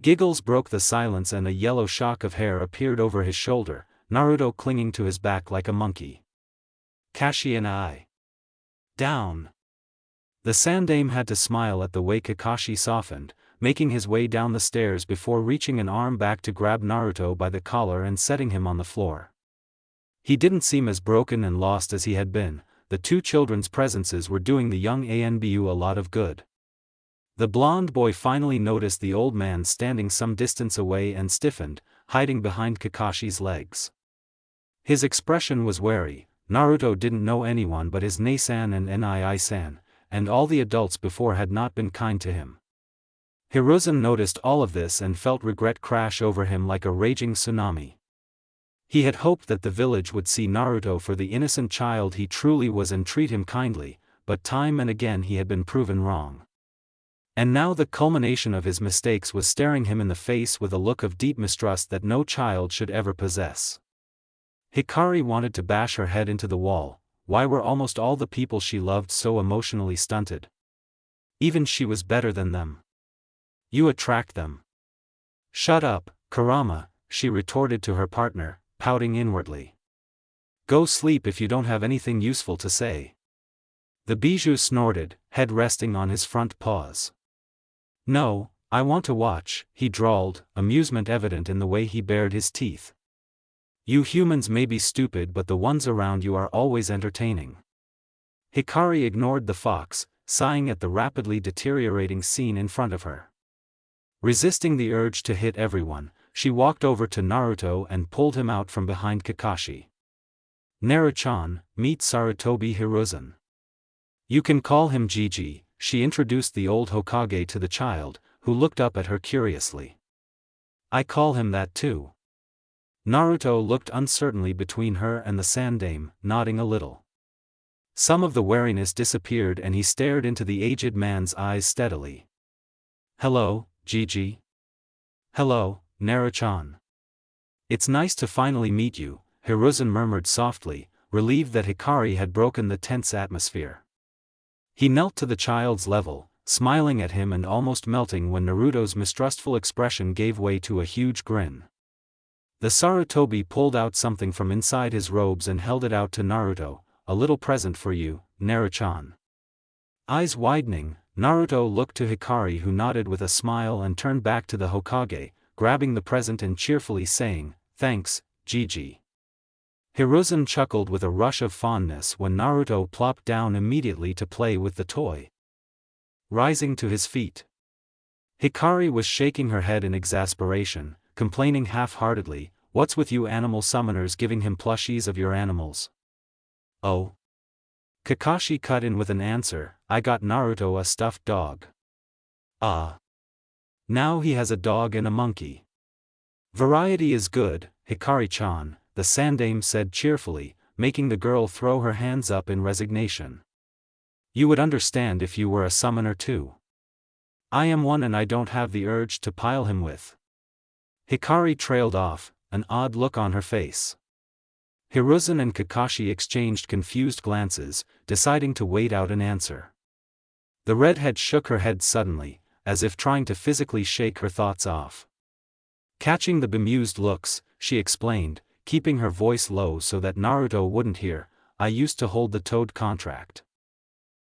Giggles broke the silence and a yellow shock of hair appeared over his shoulder, Naruto clinging to his back like a monkey. Kashi and I. Down. The Sandame had to smile at the way Kakashi softened, making his way down the stairs before reaching an arm back to grab Naruto by the collar and setting him on the floor. He didn't seem as broken and lost as he had been. The two children's presences were doing the young Anbu a lot of good. The blonde boy finally noticed the old man standing some distance away and stiffened, hiding behind Kakashi's legs. His expression was wary. Naruto didn't know anyone but his Nei-san and Nii-san, and all the adults before had not been kind to him. Hiruzen noticed all of this and felt regret crash over him like a raging tsunami. He had hoped that the village would see Naruto for the innocent child he truly was and treat him kindly, but time and again he had been proven wrong. And now the culmination of his mistakes was staring him in the face with a look of deep mistrust that no child should ever possess. Hikari wanted to bash her head into the wall. Why were almost all the people she loved so emotionally stunted? Even she was better than them. You attract them. Shut up, Kurama, she retorted to her partner, pouting inwardly. Go sleep if you don't have anything useful to say. The bijou snorted, head resting on his front paws. No, I want to watch, he drawled, amusement evident in the way he bared his teeth. You humans may be stupid but the ones around you are always entertaining. Hikari ignored the fox, sighing at the rapidly deteriorating scene in front of her. Resisting the urge to hit everyone, she walked over to Naruto and pulled him out from behind Kakashi. Naruto-chan, meet Sarutobi Hiruzen. You can call him Gigi, she introduced the old Hokage to the child, who looked up at her curiously. I call him that too. Naruto looked uncertainly between her and the Sandame, nodding a little. Some of the wariness disappeared and he stared into the aged man's eyes steadily. Hello, Gigi. Hello, Naruto-chan. It's nice to finally meet you, Hiruzen murmured softly, relieved that Hikari had broken the tense atmosphere. He knelt to the child's level, smiling at him and almost melting when Naruto's mistrustful expression gave way to a huge grin. The Sarutobi pulled out something from inside his robes and held it out to Naruto, a little present for you, Naruto-chan. Eyes widening, Naruto looked to Hikari who nodded with a smile and turned back to the Hokage, grabbing the present and cheerfully saying, Thanks, Gigi. Hiruzen chuckled with a rush of fondness when Naruto plopped down immediately to play with the toy. Rising to his feet. Hikari was shaking her head in exasperation, complaining half-heartedly, what's with you animal summoners giving him plushies of your animals? Oh. Kakashi cut in with an answer, I got Naruto a stuffed dog. Ah. Now he has a dog and a monkey. Variety is good, Hikari-chan, the Sandame said cheerfully, making the girl throw her hands up in resignation. You would understand if you were a summoner too. I am one and I don't have the urge to pile him with. Hikari trailed off, an odd look on her face. Hiruzen and Kakashi exchanged confused glances, deciding to wait out an answer. The redhead shook her head suddenly, as if trying to physically shake her thoughts off. Catching the bemused looks, she explained, keeping her voice low so that Naruto wouldn't hear, I used to hold the Toad contract.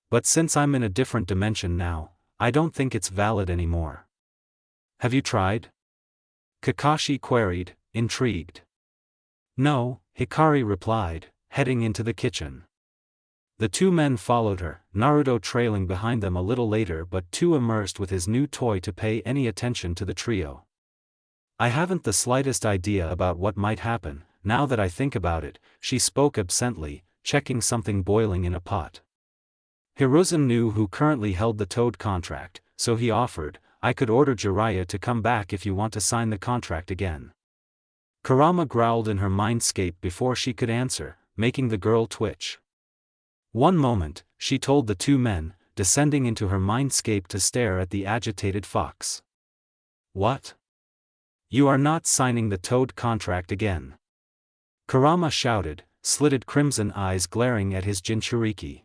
But since I'm in a different dimension now, I don't think it's valid anymore. Have you tried? Kakashi queried, intrigued. No, Hikari replied, heading into the kitchen. The two men followed her, Naruto trailing behind them a little later but too immersed with his new toy to pay any attention to the trio. I haven't the slightest idea about what might happen, now that I think about it, she spoke absently, checking something boiling in a pot. Hiruzen knew who currently held the Toad contract, so he offered, I could order Jiraiya to come back if you want to sign the contract again. Kurama growled in her mindscape before she could answer, making the girl twitch. One moment, she told the two men, descending into her mindscape to stare at the agitated fox. What? You are not signing the Toad contract again. Kurama shouted, slitted crimson eyes glaring at his Jinchuriki.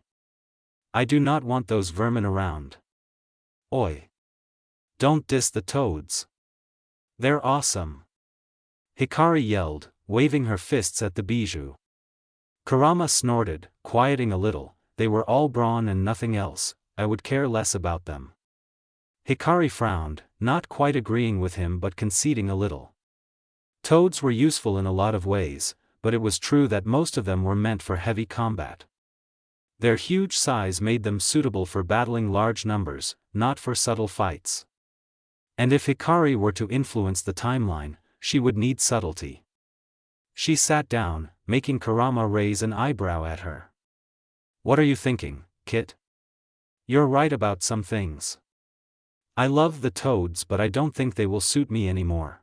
I do not want those vermin around. Oi! Don't diss the toads. They're awesome! Hikari yelled, waving her fists at the bijou. Kurama snorted, quieting a little, they were all brawn and nothing else, I would care less about them. Hikari frowned, not quite agreeing with him but conceding a little. Toads were useful in a lot of ways, but it was true that most of them were meant for heavy combat. Their huge size made them suitable for battling large numbers, not for subtle fights. And if Hikari were to influence the timeline, she would need subtlety. She sat down, making Kurama raise an eyebrow at her. What are you thinking, Kit? You're right about some things. I love the toads but I don't think they will suit me anymore.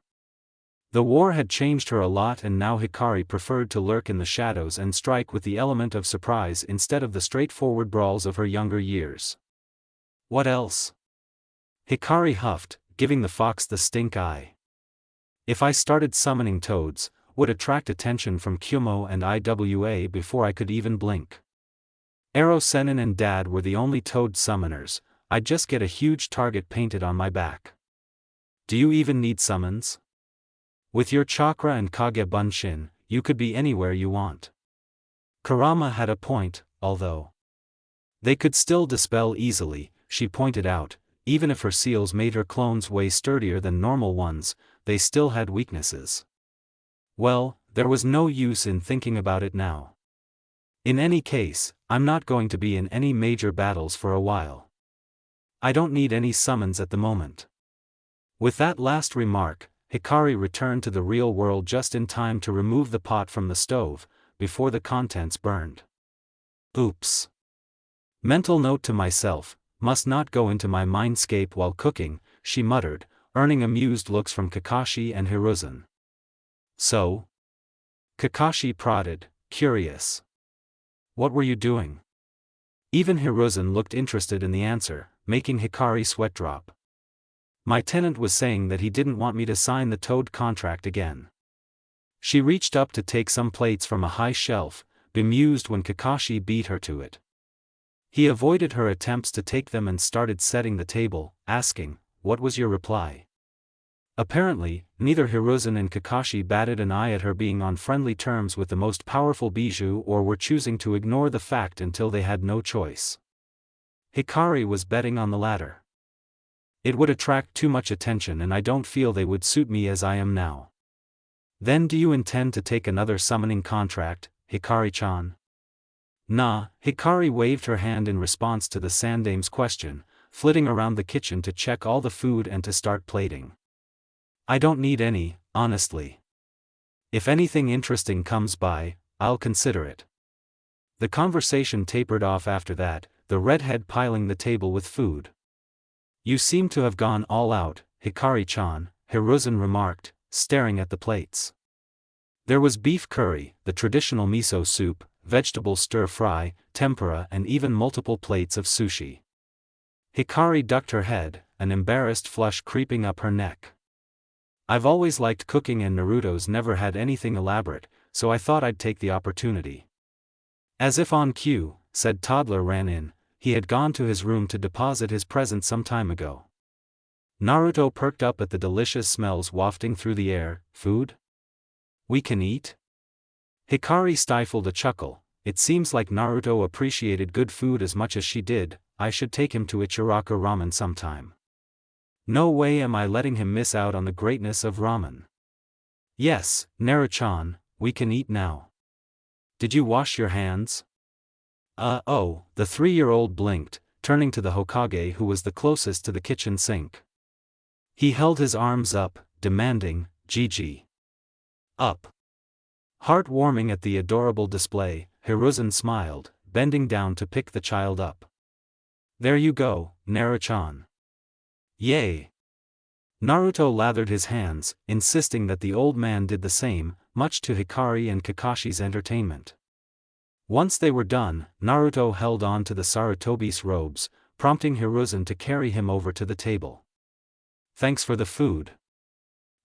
The war had changed her a lot and now Hikari preferred to lurk in the shadows and strike with the element of surprise instead of the straightforward brawls of her younger years. What else? Hikari huffed, giving the fox the stink eye. If I started summoning toads, would attract attention from Kyumo and IWA before I could even blink. Ero Sennin and Dad were the only toad summoners, I'd just get a huge target painted on my back. Do you even need summons? With your chakra and Kage Bunshin, you could be anywhere you want. Kurama had a point, although they could still dispel easily, she pointed out, even if her seals made her clones way sturdier than normal ones, they still had weaknesses. Well, there was no use in thinking about it now. In any case, I'm not going to be in any major battles for a while. I don't need any summons at the moment. With that last remark, Hikari returned to the real world just in time to remove the pot from the stove, before the contents burned. Oops. Mental note to myself, must not go into my mindscape while cooking, she muttered, earning amused looks from Kakashi and Hiruzen. So? Kakashi prodded, curious. What were you doing? Even Hiruzen looked interested in the answer, making Hikari sweat drop. My tenant was saying that he didn't want me to sign the toad contract again. She reached up to take some plates from a high shelf, bemused when Kakashi beat her to it. He avoided her attempts to take them and started setting the table, asking, "What was your reply?" Apparently, neither Hiruzen and Kakashi batted an eye at her being on friendly terms with the most powerful bijou or were choosing to ignore the fact until they had no choice. Hikari was betting on the latter. It would attract too much attention and I don't feel they would suit me as I am now. Then do you intend to take another summoning contract, Hikari-chan? Nah, Hikari waved her hand in response to the Sandame's question, flitting around the kitchen to check all the food and to start plating. I don't need any, honestly. If anything interesting comes by, I'll consider it. The conversation tapered off after that, the redhead piling the table with food. You seem to have gone all out, Hikari-chan, Hiruzen remarked, staring at the plates. There was beef curry, the traditional miso soup, vegetable stir-fry, tempura and even multiple plates of sushi. Hikari ducked her head, an embarrassed flush creeping up her neck. I've always liked cooking and Naruto's never had anything elaborate, so I thought I'd take the opportunity. As if on cue, said Toddler ran in. He had gone to his room to deposit his present some time ago. Naruto perked up at the delicious smells wafting through the air. Food? We can eat? Hikari stifled a chuckle. It seems like Naruto appreciated good food as much as she did. I should take him to Ichiraku ramen sometime. No way am I letting him miss out on the greatness of ramen. Yes, Naru-chan, we can eat now. Did you wash your hands? Oh, the 3-year-old blinked, turning to the Hokage who was the closest to the kitchen sink. He held his arms up, demanding, Gigi. Up. Heartwarming at the adorable display, Hiruzen smiled, bending down to pick the child up. There you go, Naru-chan. Yay. Naruto lathered his hands, insisting that the old man did the same, much to Hikari and Kakashi's entertainment. Once they were done, Naruto held on to the Sarutobi's robes, prompting Hiruzen to carry him over to the table. Thanks for the food.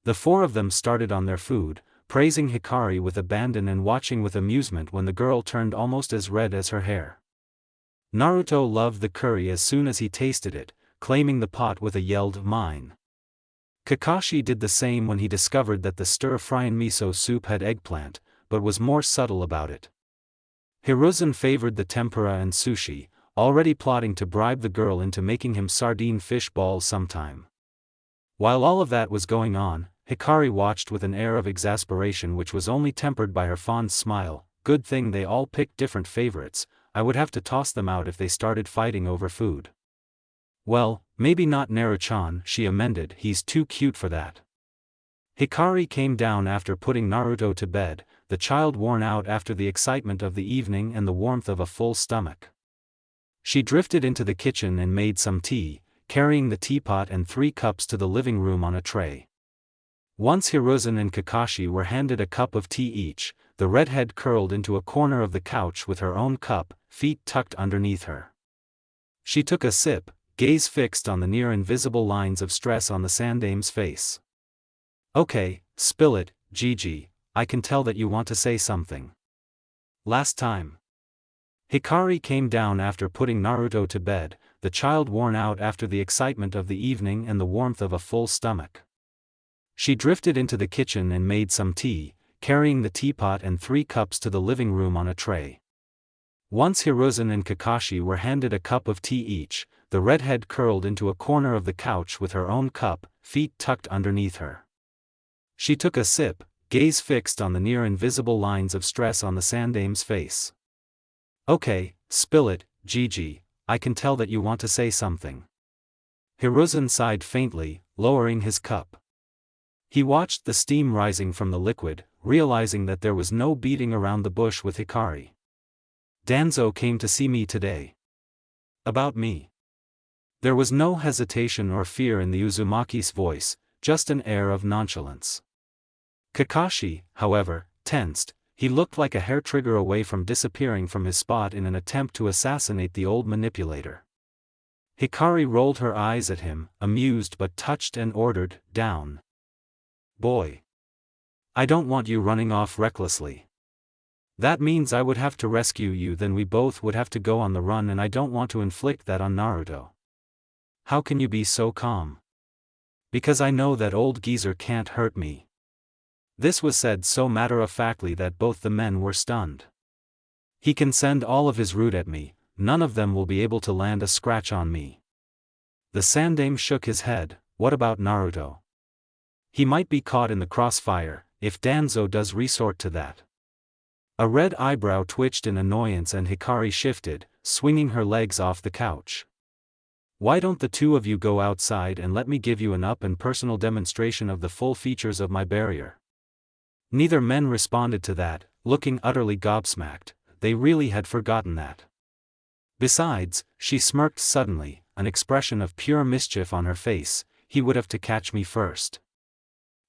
The four of them started on their food, praising Hikari with abandon and watching with amusement when the girl turned almost as red as her hair. Naruto loved the curry as soon as he tasted it, claiming the pot with a yelled "mine." Kakashi did the same when he discovered that the stir-frying miso soup had eggplant, but was more subtle about it. Hiruzen favored the tempura and sushi, already plotting to bribe the girl into making him sardine fish balls sometime. While all of that was going on, Hikari watched with an air of exasperation which was only tempered by her fond smile. Good thing they all picked different favorites, I would have to toss them out if they started fighting over food. Well, maybe not Naruto-chan, she amended, he's too cute for that. Hikari came down after putting Naruto to bed, the child worn out after the excitement of the evening and the warmth of a full stomach. She drifted into the kitchen and made some tea, carrying the teapot and 3 cups to the living room on a tray. Once Hiruzen and Kakashi were handed a cup of tea each, the redhead curled into a corner of the couch with her own cup, feet tucked underneath her. She took a sip, gaze fixed on the near-invisible lines of stress on the sandame's face. Okay, spill it, Gigi, I can tell that you want to say something. Last time. Hikari came down after putting Naruto to bed, the child worn out after the excitement of the evening and the warmth of a full stomach. She drifted into the kitchen and made some tea, carrying the teapot and 3 cups to the living room on a tray. Once Hiruzen and Kakashi were handed a cup of tea each, the redhead curled into a corner of the couch with her own cup, feet tucked underneath her. She took a sip, gaze fixed on the near-invisible lines of stress on the sandame's face. Okay, spill it, Gigi, I can tell that you want to say something. Hiruzen sighed faintly, lowering his cup. He watched the steam rising from the liquid, realizing that there was no beating around the bush with Hikari. Danzo came to see me today. About me. There was no hesitation or fear in the Uzumaki's voice, just an air of nonchalance. Kakashi, however, tensed. He looked like a hair trigger away from disappearing from his spot in an attempt to assassinate the old manipulator. Hikari rolled her eyes at him, amused but touched, and ordered, down. Boy. I don't want you running off recklessly. That means I would have to rescue you, then we both would have to go on the run, and I don't want to inflict that on Naruto. How can you be so calm? Because I know that old geezer can't hurt me. This was said so matter-of-factly that both the men were stunned. He can send all of his root at me, none of them will be able to land a scratch on me. The sandame shook his head. What about Naruto? He might be caught in the crossfire, if Danzo does resort to that. A red eyebrow twitched in annoyance and Hikari shifted, swinging her legs off the couch. Why don't the two of you go outside and let me give you an up-and-personal demonstration of the full features of my barrier? Neither men responded to that, looking utterly gobsmacked. They really had forgotten that. Besides, she smirked suddenly, an expression of pure mischief on her face. He would have to catch me first.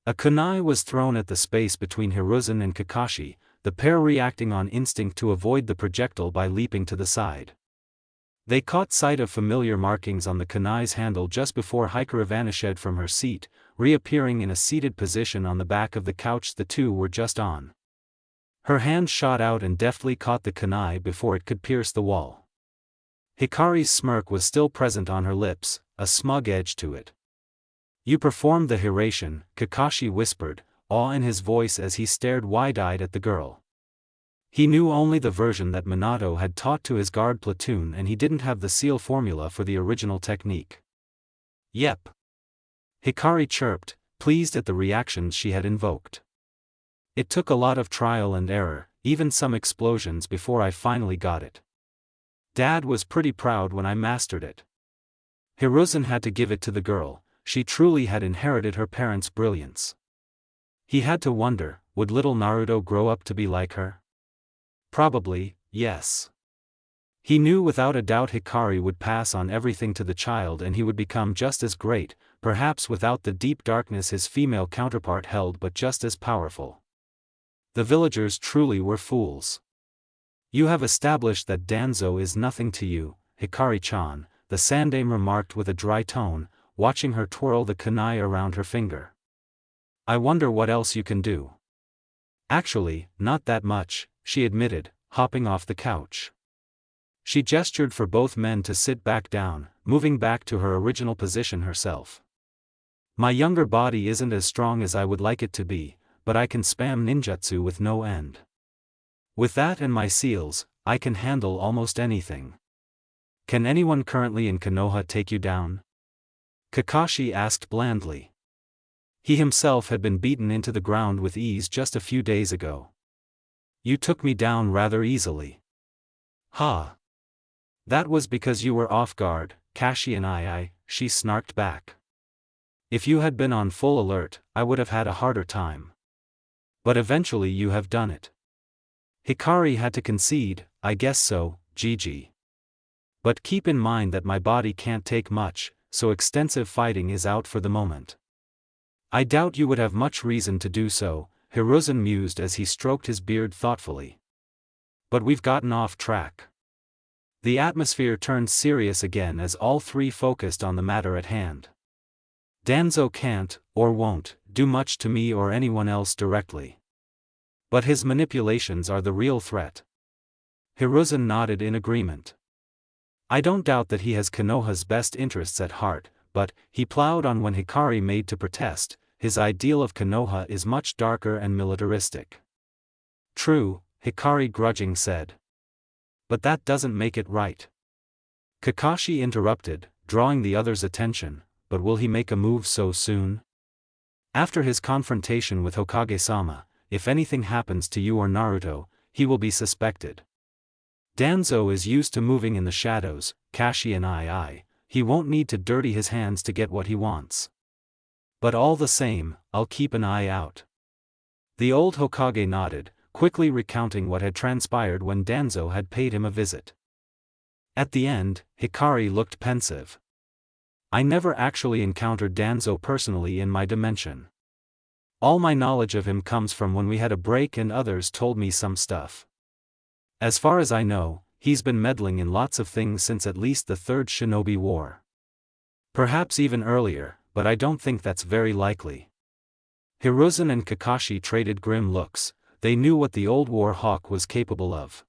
A kunai was thrown at the space between Hiruzen and Kakashi, the pair reacting on instinct to avoid the projectile by leaping to the side. They caught sight of familiar markings on the kunai's handle just before Hikari vanished from her seat, reappearing in a seated position on the back of the couch the two were just on. Her hand shot out and deftly caught the kunai before it could pierce the wall. Hikari's smirk was still present on her lips, a smug edge to it. You performed the Hiration, Kakashi whispered, awe in his voice as he stared wide-eyed at the girl. He knew only the version that Minato had taught to his guard platoon, and he didn't have the seal formula for the original technique. Yep. Hikari chirped, pleased at the reactions she had invoked. It took a lot of trial and error, even some explosions before I finally got it. Dad was pretty proud when I mastered it. Hiruzen had to give it to the girl, she truly had inherited her parents' brilliance. He had to wonder, would little Naruto grow up to be like her? Probably, yes. He knew without a doubt Hikari would pass on everything to the child and he would become just as great, perhaps without the deep darkness his female counterpart held, but just as powerful. The villagers truly were fools. You have established that Danzo is nothing to you, Hikari-chan, the sandame remarked with a dry tone, watching her twirl the kunai around her finger. I wonder what else you can do. Actually, not that much, she admitted, hopping off the couch. She gestured for both men to sit back down, moving back to her original position herself. My younger body isn't as strong as I would like it to be, but I can spam ninjutsu with no end. With that and my seals, I can handle almost anything. Can anyone currently in Konoha take you down? Kakashi asked blandly. He himself had been beaten into the ground with ease just a few days ago. You took me down rather easily. Ha! That was because you were off guard, Kashi and she snarked back. If you had been on full alert, I would have had a harder time. But eventually you have done it. Hikari had to concede, I guess so, GG. But keep in mind that my body can't take much, so extensive fighting is out for the moment. I doubt you would have much reason to do so, Hiruzen mused as he stroked his beard thoughtfully. But we've gotten off track. The atmosphere turned serious again as all three focused on the matter at hand. Danzo can't, or won't, do much to me or anyone else directly. But his manipulations are the real threat. Hiruzen nodded in agreement. I don't doubt that he has Konoha's best interests at heart, but, he plowed on when Hikari made to protest, his ideal of Konoha is much darker and militaristic. True, Hikari grudging said. But that doesn't make it right. Kakashi interrupted, drawing the other's attention, but will he make a move so soon? After his confrontation with Hokage-sama, if anything happens to you or Naruto, he will be suspected. Danzo is used to moving in the shadows, Kashi and he won't need to dirty his hands to get what he wants. But all the same, I'll keep an eye out. The old Hokage nodded, quickly recounting what had transpired when Danzo had paid him a visit. At the end, Hikari looked pensive. I never actually encountered Danzo personally in my dimension. All my knowledge of him comes from when we had a break and others told me some stuff. As far as I know, he's been meddling in lots of things since at least the Third Shinobi War. Perhaps even earlier, but I don't think that's very likely. Hiruzen and Kakashi traded grim looks, they knew what the old war hawk was capable of.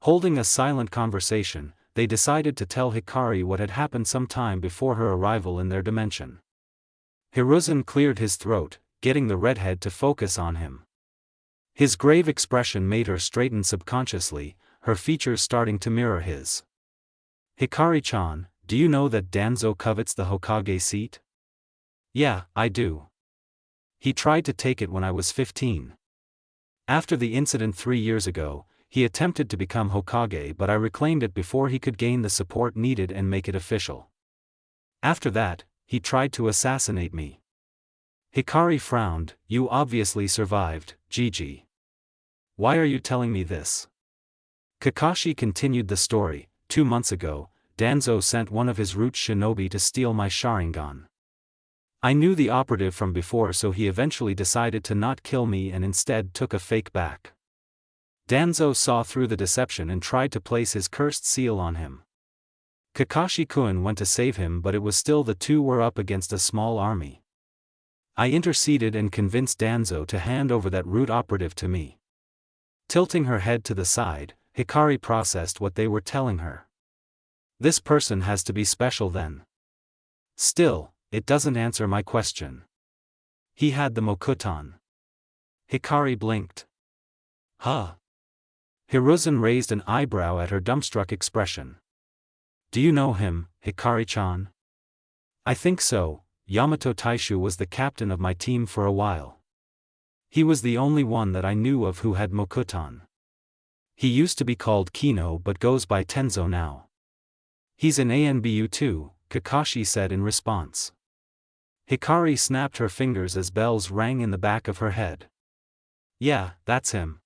Holding a silent conversation, they decided to tell Hikari what had happened some time before her arrival in their dimension. Hiruzen cleared his throat, getting the redhead to focus on him. His grave expression made her straighten subconsciously, her features starting to mirror his. Hikari-chan, do you know that Danzo covets the Hokage seat? Yeah, I do. He tried to take it when I was 15. After the incident 3 years ago, he attempted to become Hokage, but I reclaimed it before he could gain the support needed and make it official. After that, he tried to assassinate me. Hikari frowned, you obviously survived, GG. Why are you telling me this? Kakashi continued the story. 2 months ago, Danzo sent one of his root shinobi to steal my Sharingan. I knew the operative from before, so he eventually decided to not kill me and instead took a fake back. Danzo saw through the deception and tried to place his cursed seal on him. Kakashi-kun went to save him, but it was still the two were up against a small army. I interceded and convinced Danzo to hand over that root operative to me. Tilting her head to the side, Hikari processed what they were telling her. This person has to be special then. Still, it doesn't answer my question. He had the Mokuton. Hikari blinked. Huh? Hiruzen raised an eyebrow at her dumbstruck expression. Do you know him, Hikari-chan? I think so. Yamato Taishu was the captain of my team for a while. He was the only one that I knew of who had Mokuton. He used to be called Kino but goes by Tenzo now. He's in ANBU too, Kakashi said in response. Hikari snapped her fingers as bells rang in the back of her head. Yeah, that's him.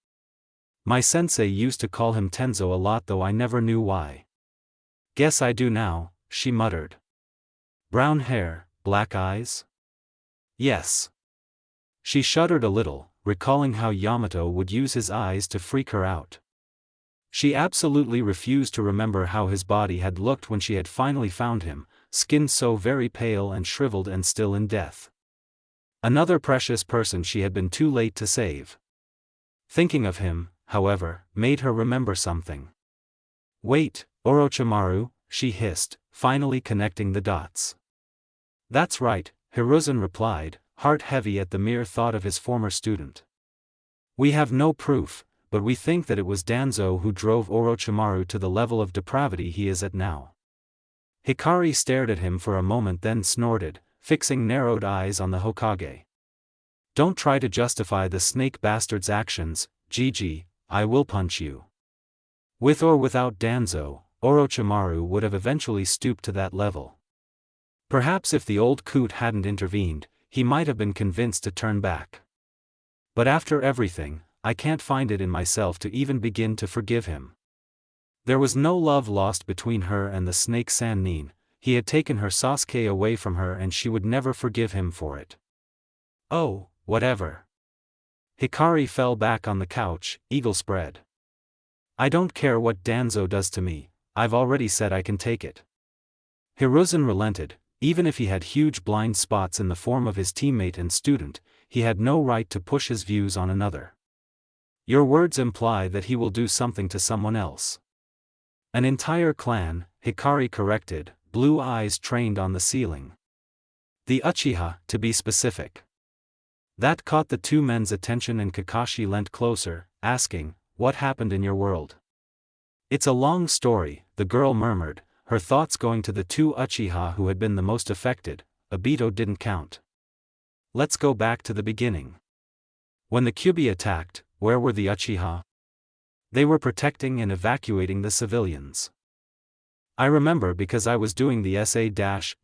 My sensei used to call him Tenzo a lot, though I never knew why. Guess I do now, she muttered. Brown hair, black eyes? Yes. She shuddered a little, recalling how Yamato would use his eyes to freak her out. She absolutely refused to remember how his body had looked when she had finally found him, skin so very pale and shriveled and still in death. Another precious person she had been too late to save. Thinking of him, however, made her remember something. Wait, Orochimaru, she hissed, finally connecting the dots. That's right, Hiruzen replied, heart heavy at the mere thought of his former student. We have no proof, but we think that it was Danzo who drove Orochimaru to the level of depravity he is at now. Hikari stared at him for a moment, then snorted, fixing narrowed eyes on the Hokage. Don't try to justify the snake bastard's actions, Gigi, I will punch you. With or without Danzo, Orochimaru would have eventually stooped to that level. Perhaps if the old coot hadn't intervened, he might have been convinced to turn back. But after everything, I can't find it in myself to even begin to forgive him. There was no love lost between her and the snake Sannin. He had taken her Sasuke away from her and she would never forgive him for it. Oh, whatever. Hikari fell back on the couch, eagle spread. I don't care what Danzo does to me, I've already said I can take it. Hiruzen relented. Even if he had huge blind spots in the form of his teammate and student, he had no right to push his views on another. Your words imply that he will do something to someone else. An entire clan, Hikari corrected, blue eyes trained on the ceiling. The Uchiha, to be specific. That caught the two men's attention and Kakashi leant closer, asking, what happened in your world? It's a long story, the girl murmured, her thoughts going to the two Uchiha who had been the most affected. Obito didn't count. Let's go back to the beginning. When the Kyuubi attacked, where were the Uchiha? They were protecting and evacuating the civilians. I remember because I was doing the SA-.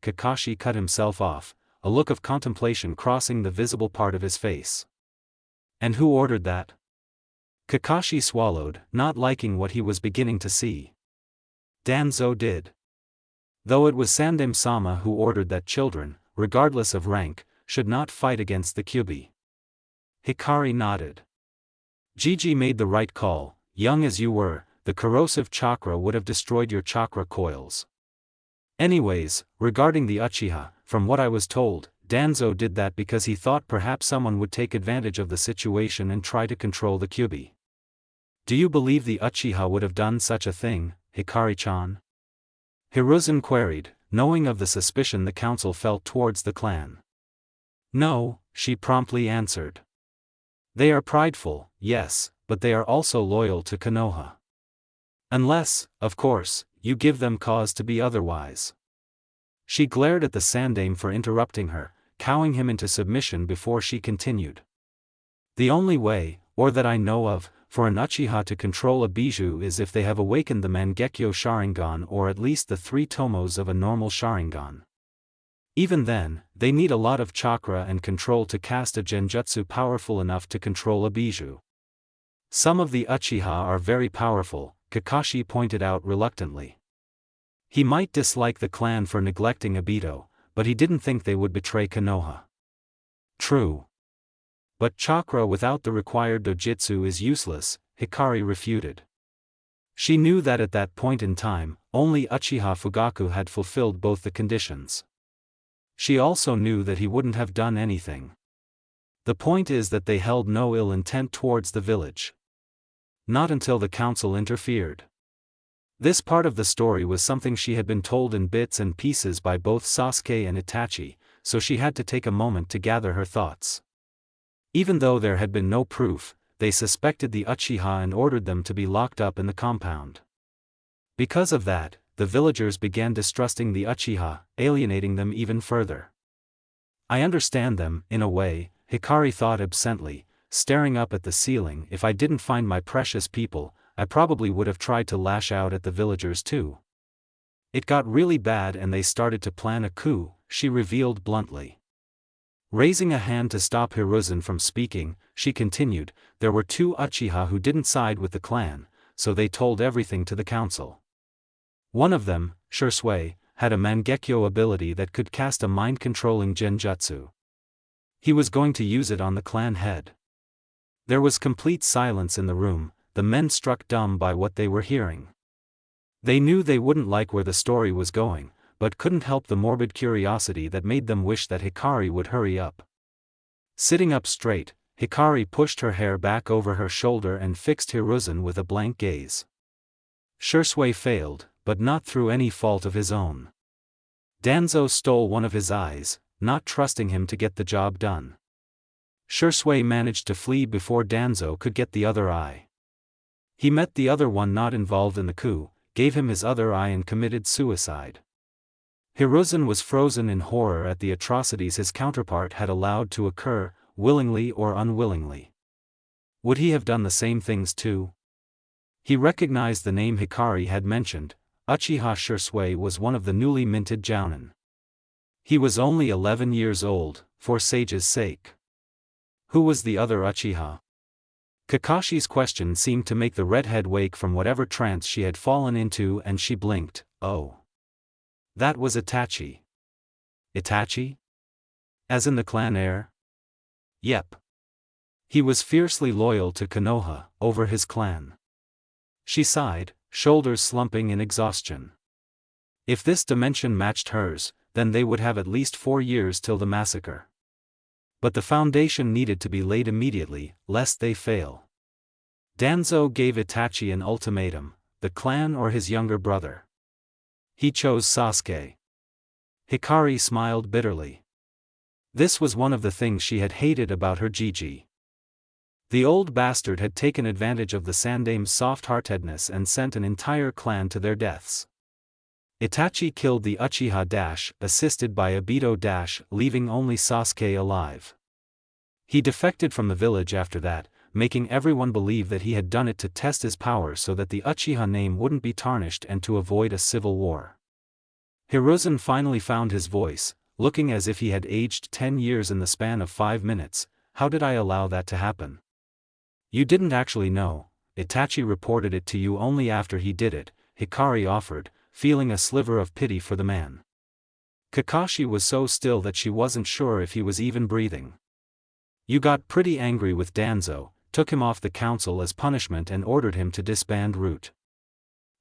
Kakashi cut himself off, a look of contemplation crossing the visible part of his face. And who ordered that? Kakashi swallowed, not liking what he was beginning to see. Danzo did. Though it was Sandem-sama who ordered that children, regardless of rank, should not fight against the Kyuubi. Hikari nodded. Gigi made the right call. Young as you were, the corrosive chakra would have destroyed your chakra coils. Anyways, regarding the Uchiha, from what I was told, Danzo did that because he thought perhaps someone would take advantage of the situation and try to control the Kyuubi. Do you believe the Uchiha would have done such a thing, Hikari-chan? Hiruzen queried, knowing of the suspicion the council felt towards the clan. No, she promptly answered. They are prideful, yes, but they are also loyal to Konoha. Unless, of course, you give them cause to be otherwise. She glared at the Sandame for interrupting her, cowing him into submission before she continued. The only way, or that I know of, for an Uchiha to control a Bijuu is if they have awakened the Mangekyo Sharingan or at least the 3 tomos of a normal Sharingan. Even then, they need a lot of chakra and control to cast a genjutsu powerful enough to control a Bijuu. Some of the Uchiha are very powerful, Kakashi pointed out reluctantly. He might dislike the clan for neglecting Obito, but he didn't think they would betray Konoha. True. But chakra without the required dojutsu is useless, Hikari refuted. She knew that at that point in time, only Uchiha Fugaku had fulfilled both the conditions. She also knew that he wouldn't have done anything. The point is that they held no ill intent towards the village. Not until the council interfered. This part of the story was something she had been told in bits and pieces by both Sasuke and Itachi, so she had to take a moment to gather her thoughts. Even though there had been no proof, they suspected the Uchiha and ordered them to be locked up in the compound. Because of that, the villagers began distrusting the Uchiha, alienating them even further. I understand them, in a way, Hikari thought absently, staring up at the ceiling. If I didn't find my precious people, I probably would have tried to lash out at the villagers too. It got really bad and they started to plan a coup, she revealed bluntly. Raising a hand to stop Hiruzen from speaking, she continued, there were 2 Uchiha who didn't side with the clan, so they told everything to the council. One of them, Shisui, had a Mangekyo ability that could cast a mind-controlling genjutsu. He was going to use it on the clan head. There was complete silence in the room, the men struck dumb by what they were hearing. They knew they wouldn't like where the story was going, but couldn't help the morbid curiosity that made them wish that Hikari would hurry up. Sitting up straight, Hikari pushed her hair back over her shoulder and fixed Hiruzen with a blank gaze. Shisui failed, but not through any fault of his own. Danzo stole one of his eyes, not trusting him to get the job done. Shisui managed to flee before Danzo could get the other eye. He met the other one not involved in the coup, gave him his other eye and committed suicide. Hiruzen was frozen in horror at the atrocities his counterpart had allowed to occur, willingly or unwillingly. Would he have done the same things too? He recognized the name Hikari had mentioned. Uchiha Shisui was one of the newly minted jounin. He was only 11 years old, for sage's sake. Who was the other Uchiha? Kakashi's question seemed to make the redhead wake from whatever trance she had fallen into and she blinked. Oh. That was Itachi. Itachi? As in the clan heir? Yep. He was fiercely loyal to Konoha, over his clan. She sighed, shoulders slumping in exhaustion. If this dimension matched hers, then they would have at least 4 years till the massacre. But the foundation needed to be laid immediately, lest they fail. Danzo gave Itachi an ultimatum: the clan or his younger brother. He chose Sasuke. Hikari smiled bitterly. This was one of the things she had hated about her Gigi. The old bastard had taken advantage of the Sandame's soft-heartedness and sent an entire clan to their deaths. Itachi killed the Uchiha assisted by Obito leaving only Sasuke alive. He defected from the village after that, making everyone believe that he had done it to test his power so that the Uchiha name wouldn't be tarnished and to avoid a civil war. Hiruzen finally found his voice, looking as if he had aged 10 years in the span of 5 minutes. How did I allow that to happen? You didn't actually know. Itachi reported it to you only after he did it, Hikari offered, feeling a sliver of pity for the man. Kakashi was so still that she wasn't sure if he was even breathing. You got pretty angry with Danzo, took him off the council as punishment and ordered him to disband Root.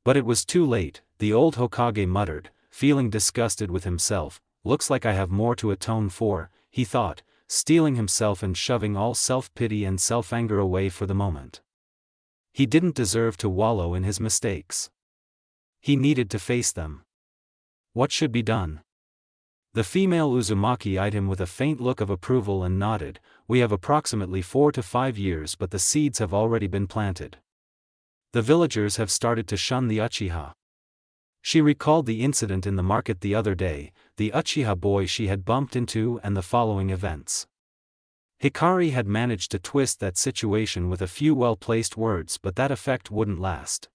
But it was too late, the old Hokage muttered, feeling disgusted with himself. Looks like I have more to atone for, he thought, steeling himself and shoving all self-pity and self-anger away for the moment. He didn't deserve to wallow in his mistakes. He needed to face them. What should be done? The female Uzumaki eyed him with a faint look of approval and nodded. We have approximately 4 to 5 years, but the seeds have already been planted. The villagers have started to shun the Uchiha. She recalled the incident in the market the other day, the Uchiha boy she had bumped into and the following events. Hikari had managed to twist that situation with a few well-placed words, but that effect wouldn't last.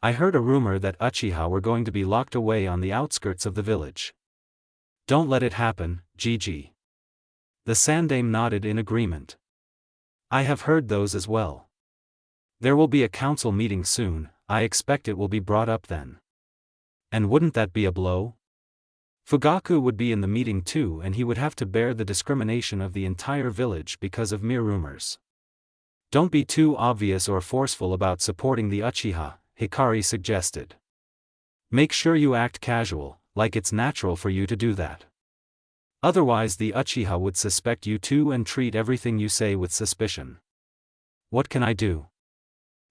I heard a rumor that Uchiha were going to be locked away on the outskirts of the village. Don't let it happen, Gigi. The Sandame nodded in agreement. I have heard those as well. There will be a council meeting soon, I expect it will be brought up then. And wouldn't that be a blow? Fugaku would be in the meeting too, and he would have to bear the discrimination of the entire village because of mere rumors. Don't be too obvious or forceful about supporting the Uchiha, Hikari suggested. Make sure you act casual, like it's natural for you to do that. Otherwise the Uchiha would suspect you too and treat everything you say with suspicion. What can I do?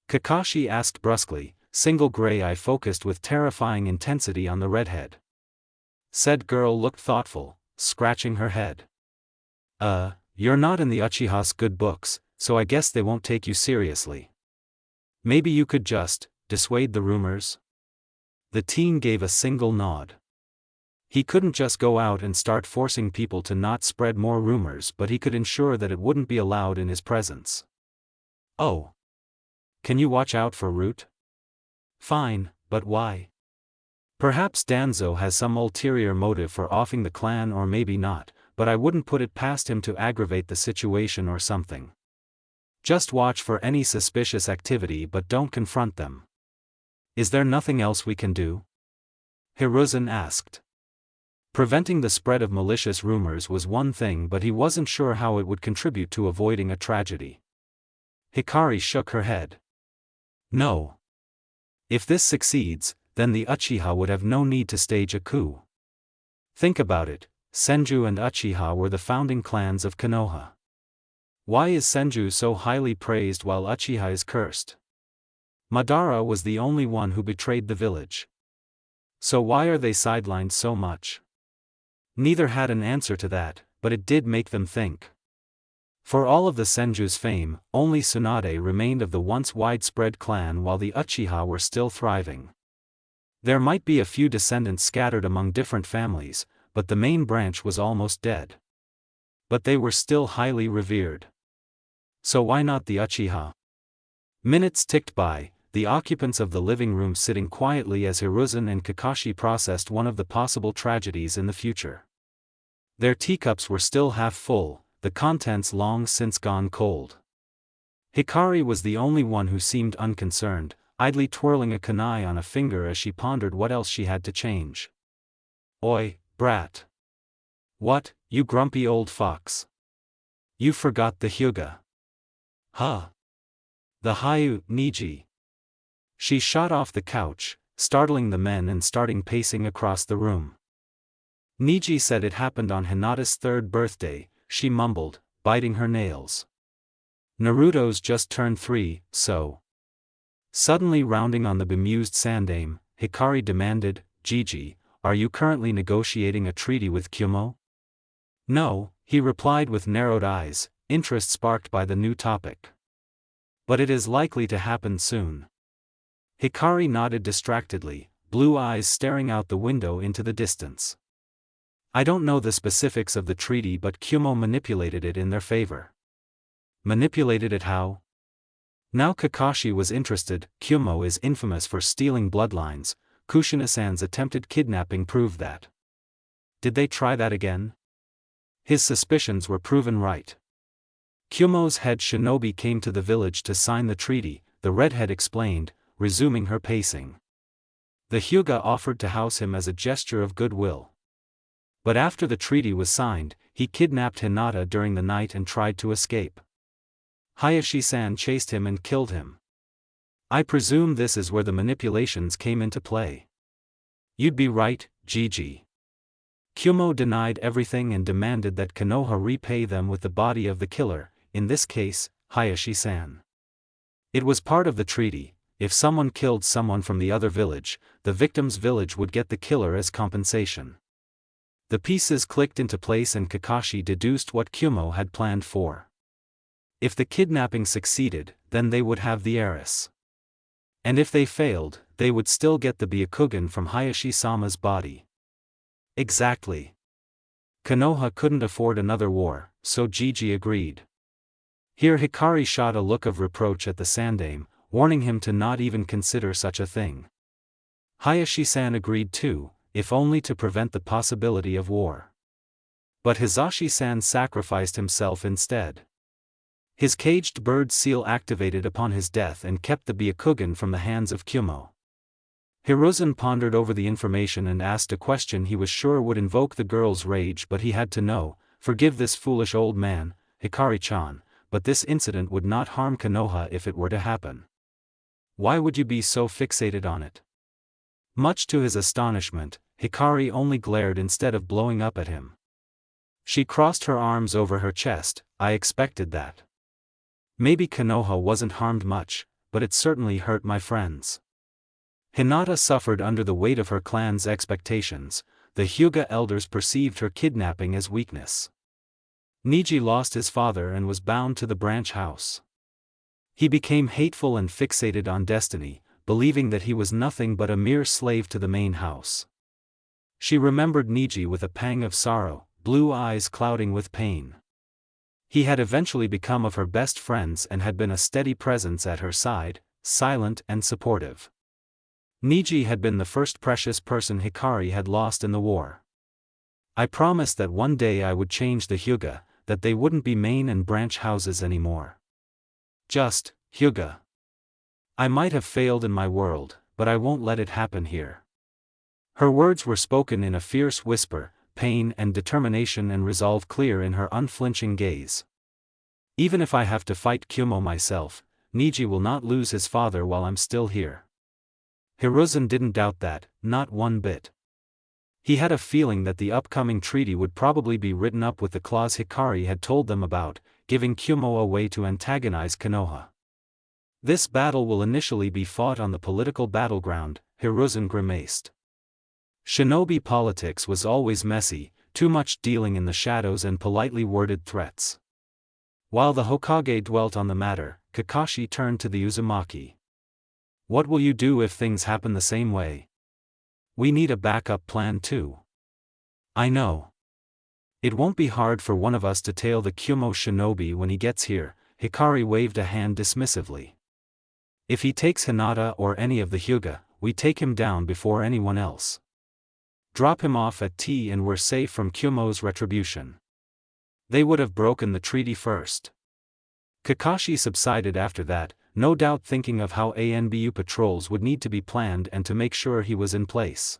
Kakashi asked brusquely, single gray eye focused with terrifying intensity on the redhead. Said girl looked thoughtful, scratching her head. You're not in the Uchiha's good books, so I guess they won't take you seriously. Maybe you could just dissuade the rumors? The teen gave a single nod. He couldn't just go out and start forcing people to not spread more rumors, but he could ensure that it wouldn't be allowed in his presence. Oh. Can you watch out for Root? Fine, but why? Perhaps Danzo has some ulterior motive for offing the clan, or maybe not, but I wouldn't put it past him to aggravate the situation or something. Just watch for any suspicious activity but don't confront them. Is there nothing else we can do? Hiruzen asked. Preventing the spread of malicious rumors was one thing, but he wasn't sure how it would contribute to avoiding a tragedy. Hikari shook her head. No. If this succeeds, then the Uchiha would have no need to stage a coup. Think about it, Senju and Uchiha were the founding clans of Konoha. Why is Senju so highly praised while Uchiha is cursed? Madara was the only one who betrayed the village. So why are they sidelined so much? Neither had an answer to that, but it did make them think. For all of the Senju's fame, only Tsunade remained of the once widespread clan while the Uchiha were still thriving. There might be a few descendants scattered among different families, but the main branch was almost dead. But they were still highly revered. So why not the Uchiha? Minutes ticked by, the occupants of the living room sitting quietly as Hiruzen and Kakashi processed one of the possible tragedies in the future. Their teacups were still half full, the contents long since gone cold. Hikari was the only one who seemed unconcerned, idly twirling a kunai on a finger as she pondered what else she had to change. Oi, brat. What, you grumpy old fox? You forgot the hyuga. Huh? The Hayu, Niji. She shot off the couch, startling the men and starting pacing across the room. Niji said it happened on Hinata's 3rd birthday, she mumbled, biting her nails. Naruto's just turned 3, so. Suddenly rounding on the bemused Sandaime, Hikari demanded, Gigi, are you currently negotiating a treaty with Kyumo? No, he replied with narrowed eyes, interest sparked by the new topic. But it is likely to happen soon. Hikari nodded distractedly, blue eyes staring out the window into the distance. I don't know the specifics of the treaty, but Kyumo manipulated it in their favor. Manipulated it how? Now Kakashi was interested. Kyumo is infamous for stealing bloodlines. Kushina-san's attempted kidnapping proved that. Did they try that again? His suspicions were proven right. Kyumo's head shinobi came to the village to sign the treaty, the redhead explained, resuming her pacing. The Hyuga offered to house him as a gesture of goodwill. But after the treaty was signed, he kidnapped Hinata during the night and tried to escape. Hayashi-san chased him and killed him. I presume this is where the manipulations came into play. You'd be right, Gigi. Kyumo denied everything and demanded that Konoha repay them with the body of the killer, in this case, Hayashi-san. It was part of the treaty. If someone killed someone from the other village, the victim's village would get the killer as compensation. The pieces clicked into place and Kakashi deduced what Kyumo had planned for. If the kidnapping succeeded, then they would have the heiress. And if they failed, they would still get the Byakugan from Hayashi-sama's body. Exactly. Konoha couldn't afford another war, so Gigi agreed. Here Hikari shot a look of reproach at the Sandaime, warning him to not even consider such a thing. Hayashi-san agreed too, if only to prevent the possibility of war. But Hizashi-san sacrificed himself instead. His caged bird seal activated upon his death and kept the Byakugan from the hands of Kyumo. Hiruzen pondered over the information and asked a question he was sure would invoke the girl's rage, but he had to know, forgive this foolish old man, Hikari-chan, but this incident would not harm Konoha if it were to happen. Why would you be so fixated on it? Much to his astonishment, Hikari only glared instead of blowing up at him. She crossed her arms over her chest. I expected that. Maybe Konoha wasn't harmed much, but it certainly hurt my friends. Hinata suffered under the weight of her clan's expectations. The Hyuga elders perceived her kidnapping as weakness. Niji lost his father and was bound to the branch house. He became hateful and fixated on destiny, believing that he was nothing but a mere slave to the main house. She remembered Niji with a pang of sorrow, blue eyes clouding with pain. He had eventually become of her best friends and had been a steady presence at her side, silent and supportive. Niji had been the first precious person Hikari had lost in the war. I promised that one day I would change the Hyuga, that they wouldn't be main and branch houses anymore. Just, Hyuga. I might have failed in my world, but I won't let it happen here. Her words were spoken in a fierce whisper, pain and determination and resolve clear in her unflinching gaze. Even if I have to fight Kyumo myself, Niji will not lose his father while I'm still here. Hiruzen didn't doubt that, not one bit. He had a feeling that the upcoming treaty would probably be written up with the clause Hikari had told them about, giving Kyumo a way to antagonize Konoha. This battle will initially be fought on the political battleground, Hiruzen grimaced. Shinobi politics was always messy, too much dealing in the shadows and politely worded threats. While the Hokage dwelt on the matter, Kakashi turned to the Uzumaki. What will you do if things happen the same way? We need a backup plan too. I know. It won't be hard for one of us to tail the Kyumo shinobi when he gets here. Hikari waved a hand dismissively. If he takes Hinata or any of the Hyuga, we take him down before anyone else. Drop him off at T and we're safe from Kyumo's retribution. They would have broken the treaty first. Kakashi subsided after that, no doubt thinking of how ANBU patrols would need to be planned and to make sure he was in place.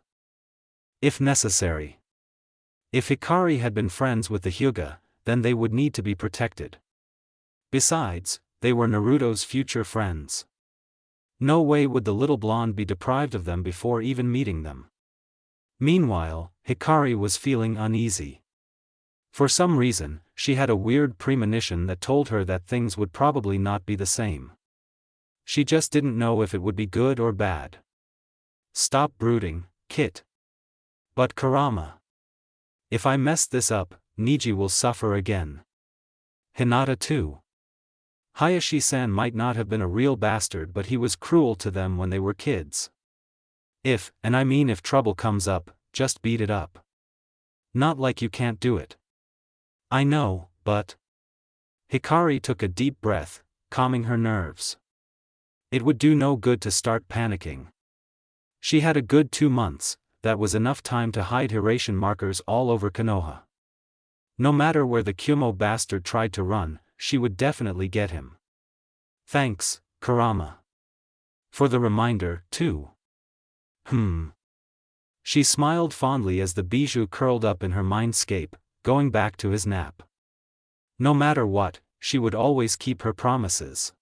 If necessary. If Hikari had been friends with the Hyuga, then they would need to be protected. Besides, they were Naruto's future friends. No way would the little blonde be deprived of them before even meeting them. Meanwhile, Hikari was feeling uneasy. For some reason, she had a weird premonition that told her that things would probably not be the same. She just didn't know if it would be good or bad. Stop brooding, Kit. But Kurama. If I mess this up, Niji will suffer again. Hinata too. Hayashi-san might not have been a real bastard, but he was cruel to them when they were kids. If, and I mean if trouble comes up, just beat it up. Not like you can't do it. I know, but... Hikari took a deep breath, calming her nerves. It would do no good to start panicking. She had a good 2 months, that was enough time to hide Hiraition markers all over Konoha. No matter where the Kyumo bastard tried to run, she would definitely get him. Thanks, Kurama. For the reminder, too. She smiled fondly as the bijou curled up in her mindscape, going back to his nap. No matter what, she would always keep her promises.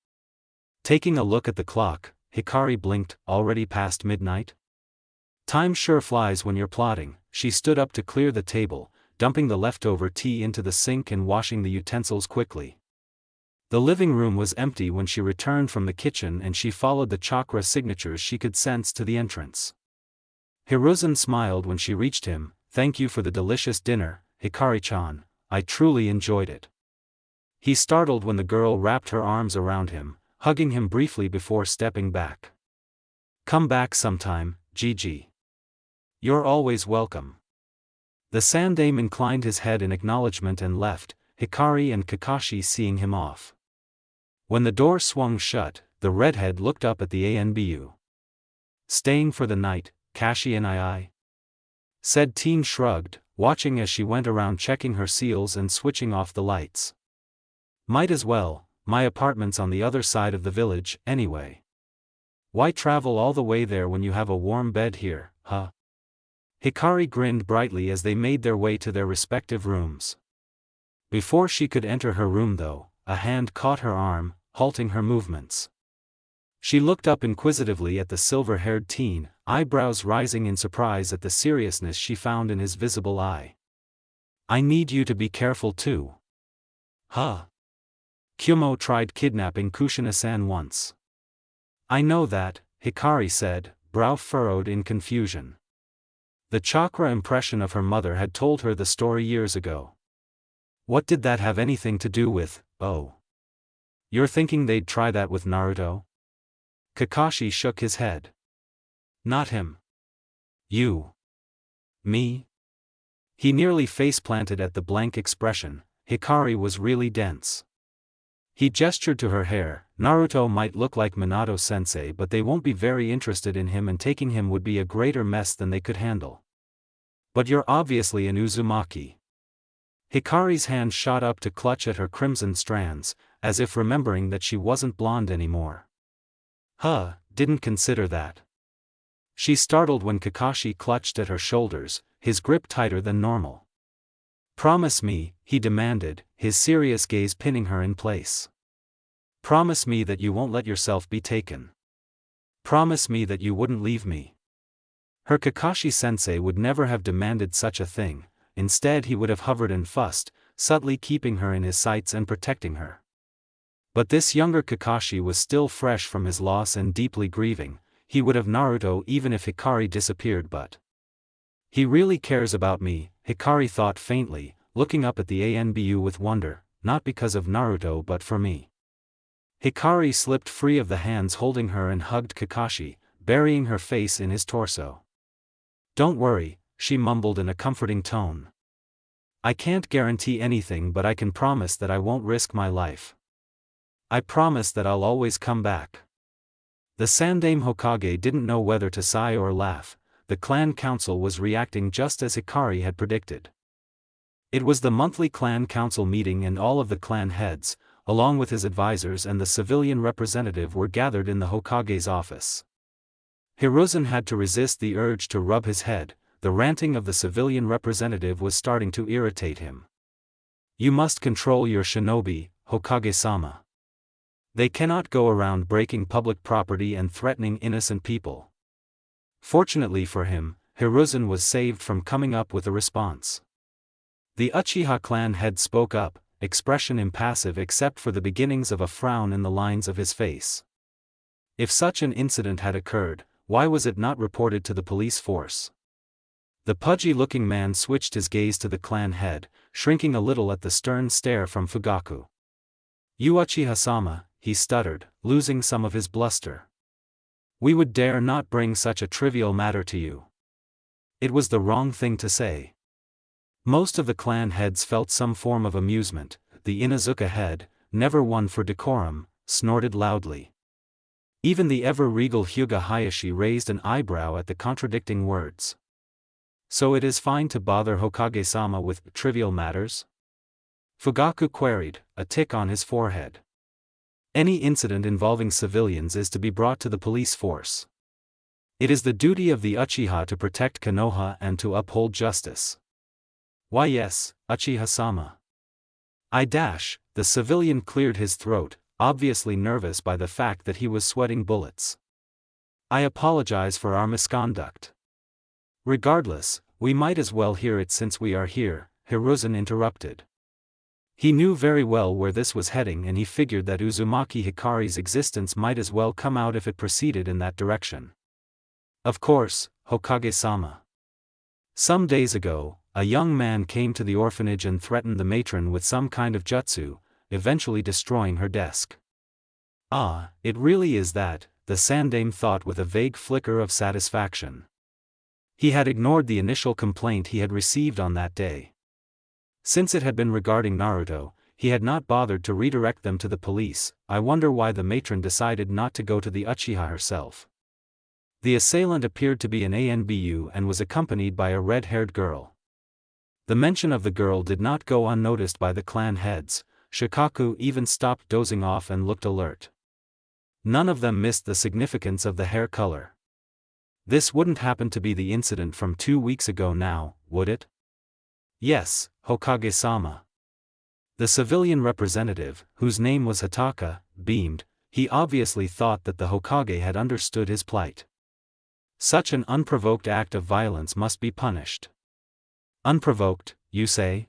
Taking a look at the clock, Hikari blinked, already past midnight? Time sure flies when you're plotting. She stood up to clear the table, dumping the leftover tea into the sink and washing the utensils quickly. The living room was empty when she returned from the kitchen and she followed the chakra signatures she could sense to the entrance. Hiruzen smiled when she reached him. Thank you for the delicious dinner, Hikari-chan, I truly enjoyed it. He startled when the girl wrapped her arms around him, hugging him briefly before stepping back. Come back sometime, Gigi. You're always welcome. The Sandaime inclined his head in acknowledgement and left, Hikari and Kakashi seeing him off. When the door swung shut, the redhead looked up at the ANBU. Staying for the night, Kashi and I? Said Teen shrugged, watching as she went around checking her seals and switching off the lights. Might as well, my apartment's on the other side of the village, anyway. Why travel all the way there when you have a warm bed here, huh? Hikari grinned brightly as they made their way to their respective rooms. Before she could enter her room though, a hand caught her arm, halting her movements. She looked up inquisitively at the silver-haired teen, eyebrows rising in surprise at the seriousness she found in his visible eye. I need you to be careful too. Huh? Kyumo tried kidnapping Kushina-san once. I know that, Hikari said, brow furrowed in confusion. The chakra impression of her mother had told her the story years ago. What did that have anything to do with, oh? You're thinking they'd try that with Naruto? Kakashi shook his head. Not him. You. Me? He nearly face-planted at the blank expression. Hikari was really dense. He gestured to her hair. Naruto might look like Minato-sensei, but they won't be very interested in him, and taking him would be a greater mess than they could handle. But you're obviously an Uzumaki. Hikari's hand shot up to clutch at her crimson strands, as if remembering that she wasn't blonde anymore. Huh, didn't consider that. She startled when Kakashi clutched at her shoulders, his grip tighter than normal. Promise me, he demanded, his serious gaze pinning her in place. Promise me that you won't let yourself be taken. Promise me that you wouldn't leave me. Her Kakashi-sensei would never have demanded such a thing. Instead he would have hovered and fussed, subtly keeping her in his sights and protecting her. But this younger Kakashi was still fresh from his loss and deeply grieving. He would have Naruto even if Hikari disappeared, but he really cares about me. Hikari thought faintly, looking up at the ANBU with wonder, not because of Naruto but for me. Hikari slipped free of the hands holding her and hugged Kakashi, burying her face in his torso. "Don't worry," she mumbled in a comforting tone. "I can't guarantee anything, but I can promise that I won't risk my life. I promise that I'll always come back." The Sandaime Hokage didn't know whether to sigh or laugh. The clan council was reacting just as Hikari had predicted. It was the monthly clan council meeting and all of the clan heads, along with his advisors and the civilian representative, were gathered in the Hokage's office. Hiruzen had to resist the urge to rub his head. The ranting of the civilian representative was starting to irritate him. "You must control your shinobi, Hokage-sama. They cannot go around breaking public property and threatening innocent people." Fortunately for him, Hiruzen was saved from coming up with a response. The Uchiha clan head spoke up, expression impassive except for the beginnings of a frown in the lines of his face. If such an incident had occurred, why was it not reported to the police force? The pudgy-looking man switched his gaze to the clan head, shrinking a little at the stern stare from Fugaku. "You Uchiha-sama," he stuttered, losing some of his bluster. "We would dare not bring such a trivial matter to you." It was the wrong thing to say. Most of the clan heads felt some form of amusement. The Inuzuka head, never one for decorum, snorted loudly. Even the ever-regal Hyuga Hayashi raised an eyebrow at the contradicting words. "So it is fine to bother Hokage-sama with trivial matters?" Fugaku queried, a tick on his forehead. "Any incident involving civilians is to be brought to the police force. It is the duty of the Uchiha to protect Konoha and to uphold justice." "Why yes, Uchiha-sama." The civilian cleared his throat, obviously nervous by the fact that he was sweating bullets. "I apologize for our misconduct." "Regardless, we might as well hear it since we are here," Hiruzen interrupted. He knew very well where this was heading and he figured that Uzumaki Hikari's existence might as well come out if it proceeded in that direction. "Of course, Hokage-sama. Some days ago, a young man came to the orphanage and threatened the matron with some kind of jutsu, eventually destroying her desk." "Ah, it really is that," the Sandaime thought with a vague flicker of satisfaction. He had ignored the initial complaint he had received on that day. Since it had been regarding Naruto, he had not bothered to redirect them to the police. I wonder why the matron decided not to go to the Uchiha herself. The assailant appeared to be an ANBU and was accompanied by a red-haired girl. The mention of the girl did not go unnoticed by the clan heads. Shikaku even stopped dozing off and looked alert. None of them missed the significance of the hair color. This wouldn't happen to be the incident from 2 weeks ago now, would it? "Yes, Hokage-sama." The civilian representative, whose name was Hataka, beamed. He obviously thought that the Hokage had understood his plight. Such an unprovoked act of violence must be punished. "Unprovoked, you say?"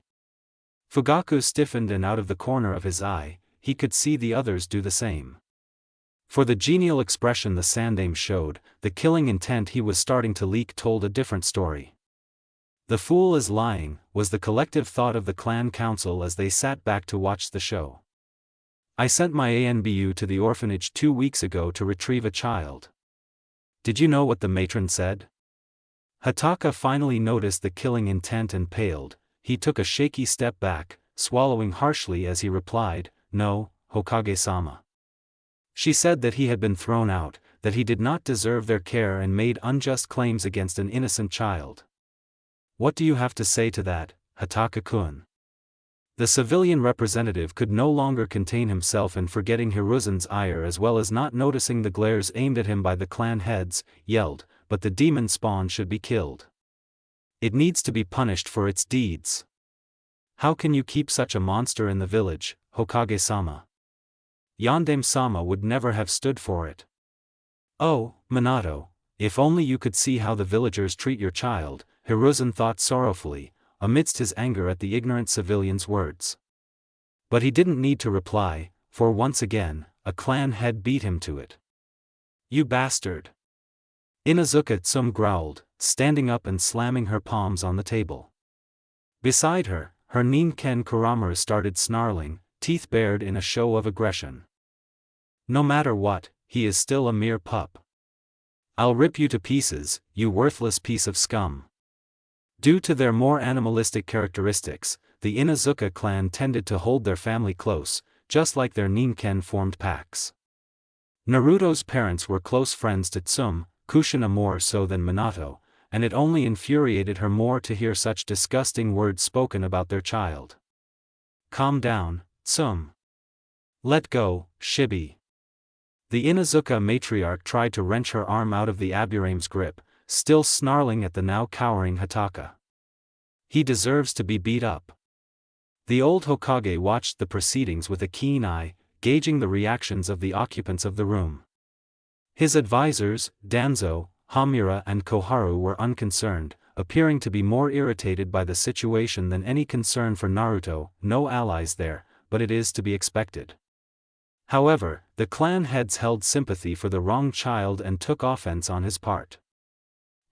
Fugaku stiffened and out of the corner of his eye, he could see the others do the same. For the genial expression the Sandaime showed, the killing intent he was starting to leak told a different story. "The fool is lying," was the collective thought of the clan council as they sat back to watch the show. "I sent my ANBU to the orphanage 2 weeks ago to retrieve a child." "Did you know what the matron said?" Hataka finally noticed the killing intent and paled. He took a shaky step back, swallowing harshly as he replied, "No, Hokage-sama. She said that he had been thrown out, that he did not deserve their care and made unjust claims against an innocent child." "What do you have to say to that, Hataka-kun?" The civilian representative could no longer contain himself and, forgetting Hiruzen's ire as well as not noticing the glares aimed at him by the clan heads, yelled, "But the demon spawn should be killed. It needs to be punished for its deeds. How can you keep such a monster in the village, Hokage-sama? Yondaime-sama would never have stood for it." "Oh, Minato, if only you could see how the villagers treat your child," Hiruzen thought sorrowfully, amidst his anger at the ignorant civilian's words. But he didn't need to reply, for once again, a clan head beat him to it. "You bastard!" Inuzuka Tsum growled, standing up and slamming her palms on the table. Beside her, her Ninken Kurama started snarling, teeth bared in a show of aggression. No matter what, he is still a mere pup. I'll rip you to pieces, you worthless piece of scum. Due to their more animalistic characteristics, the Inuzuka clan tended to hold their family close, just like their Ninken formed packs. Naruto's parents were close friends to Tsum, Kushina more so than Minato, and it only infuriated her more to hear such disgusting words spoken about their child. Calm down, Tsum. Let go, Shibi. The Inuzuka matriarch tried to wrench her arm out of the Aburame's grip, still snarling at the now cowering Hataka. He deserves to be beat up. The old Hokage watched the proceedings with a keen eye, gauging the reactions of the occupants of the room. His advisors, Danzo, Hamura and Koharu were unconcerned, appearing to be more irritated by the situation than any concern for Naruto. No allies there, but it is to be expected. However, the clan heads held sympathy for the wrong child and took offense on his part.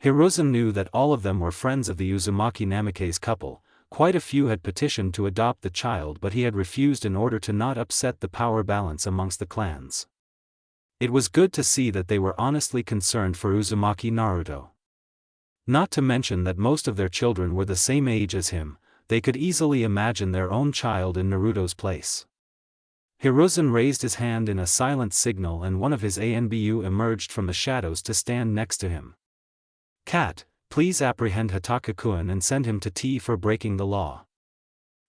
Hiruzen knew that all of them were friends of the Uzumaki Namikaze couple. Quite a few had petitioned to adopt the child, but he had refused in order to not upset the power balance amongst the clans. It was good to see that they were honestly concerned for Uzumaki Naruto. Not to mention that most of their children were the same age as him, they could easily imagine their own child in Naruto's place. Hiruzen raised his hand in a silent signal and one of his ANBU emerged from the shadows to stand next to him. Cat, please apprehend Hataka-kun and send him to T for breaking the law.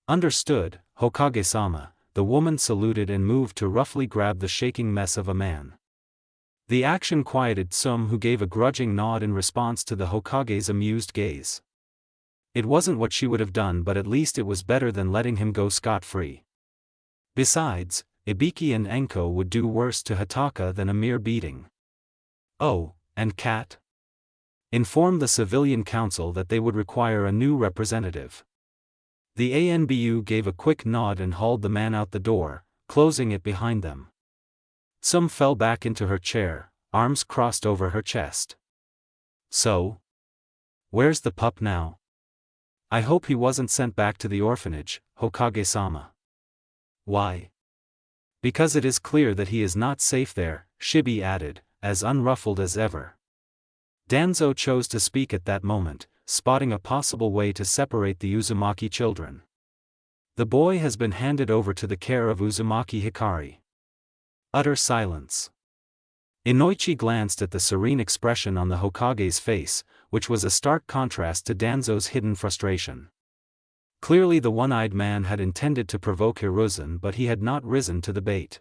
Understood, Hokage-sama. The woman saluted and moved to roughly grab the shaking mess of a man. The action quieted Tsum, who gave a grudging nod in response to the Hokage's amused gaze. It wasn't what she would have done, but at least it was better than letting him go scot-free. Besides, Ibiki and Enko would do worse to Hataka than a mere beating. Oh, and Cat? Inform the civilian council that they would require a new representative. The ANBU gave a quick nod and hauled the man out the door, closing it behind them. Tsum fell back into her chair, arms crossed over her chest. So? Where's the pup now? I hope he wasn't sent back to the orphanage, Hokage-sama. Why? Because it is clear that he is not safe there, Shibi added, as unruffled as ever. Danzo chose to speak at that moment, spotting a possible way to separate the Uzumaki children. The boy has been handed over to the care of Uzumaki Hikari. Utter silence. Inoichi glanced at the serene expression on the Hokage's face, which was a stark contrast to Danzo's hidden frustration. Clearly the one-eyed man had intended to provoke Hiruzen, but he had not risen to the bait.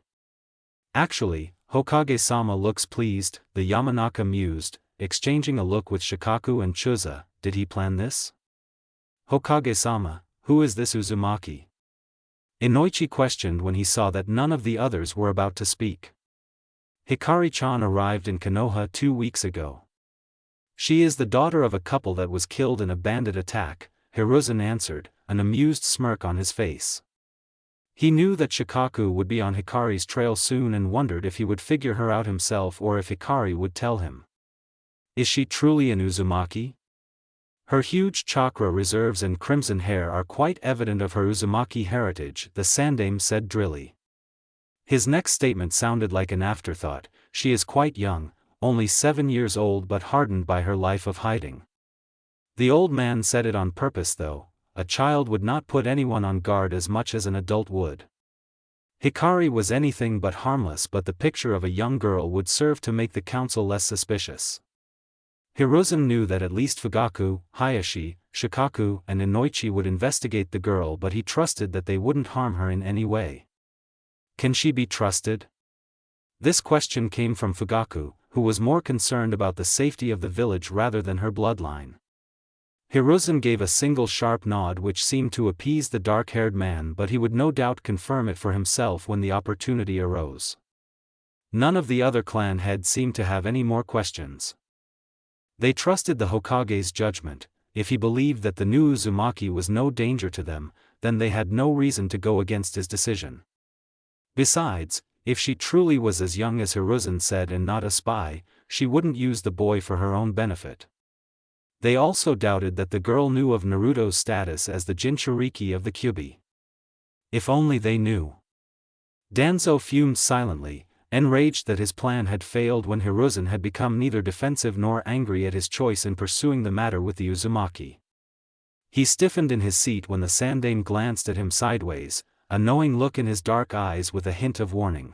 Actually, Hokage-sama looks pleased, the Yamanaka mused, exchanging a look with Shikaku and Chuza. Did he plan this? Hokage-sama, who is this Uzumaki? Inoichi questioned when he saw that none of the others were about to speak. Hikari-chan arrived in Konoha 2 weeks ago. She is the daughter of a couple that was killed in a bandit attack, Hiruzen answered, an amused smirk on his face. He knew that Shikaku would be on Hikari's trail soon and wondered if he would figure her out himself or if Hikari would tell him. Is she truly an Uzumaki? Her huge chakra reserves and crimson hair are quite evident of her Uzumaki heritage, the Sandaime said drily. His next statement sounded like an afterthought. She is quite young, only 7 years old, but hardened by her life of hiding. The old man said it on purpose though. A child would not put anyone on guard as much as an adult would. Hikari was anything but harmless, but the picture of a young girl would serve to make the council less suspicious. Hiruzen knew that at least Fugaku, Hayashi, Shikaku and Inoichi would investigate the girl, but he trusted that they wouldn't harm her in any way. Can she be trusted? This question came from Fugaku, who was more concerned about the safety of the village rather than her bloodline. Hiruzen gave a single sharp nod which seemed to appease the dark-haired man, but he would no doubt confirm it for himself when the opportunity arose. None of the other clan heads seemed to have any more questions. They trusted the Hokage's judgment. If he believed that the new Uzumaki was no danger to them, then they had no reason to go against his decision. Besides, if she truly was as young as Hiruzen said and not a spy, she wouldn't use the boy for her own benefit. They also doubted that the girl knew of Naruto's status as the Jinchuriki of the Kyuubi. If only they knew. Danzo fumed silently, enraged that his plan had failed when Hiruzen had become neither defensive nor angry at his choice in pursuing the matter with the Uzumaki. He stiffened in his seat when the Sandaime glanced at him sideways, a knowing look in his dark eyes with a hint of warning.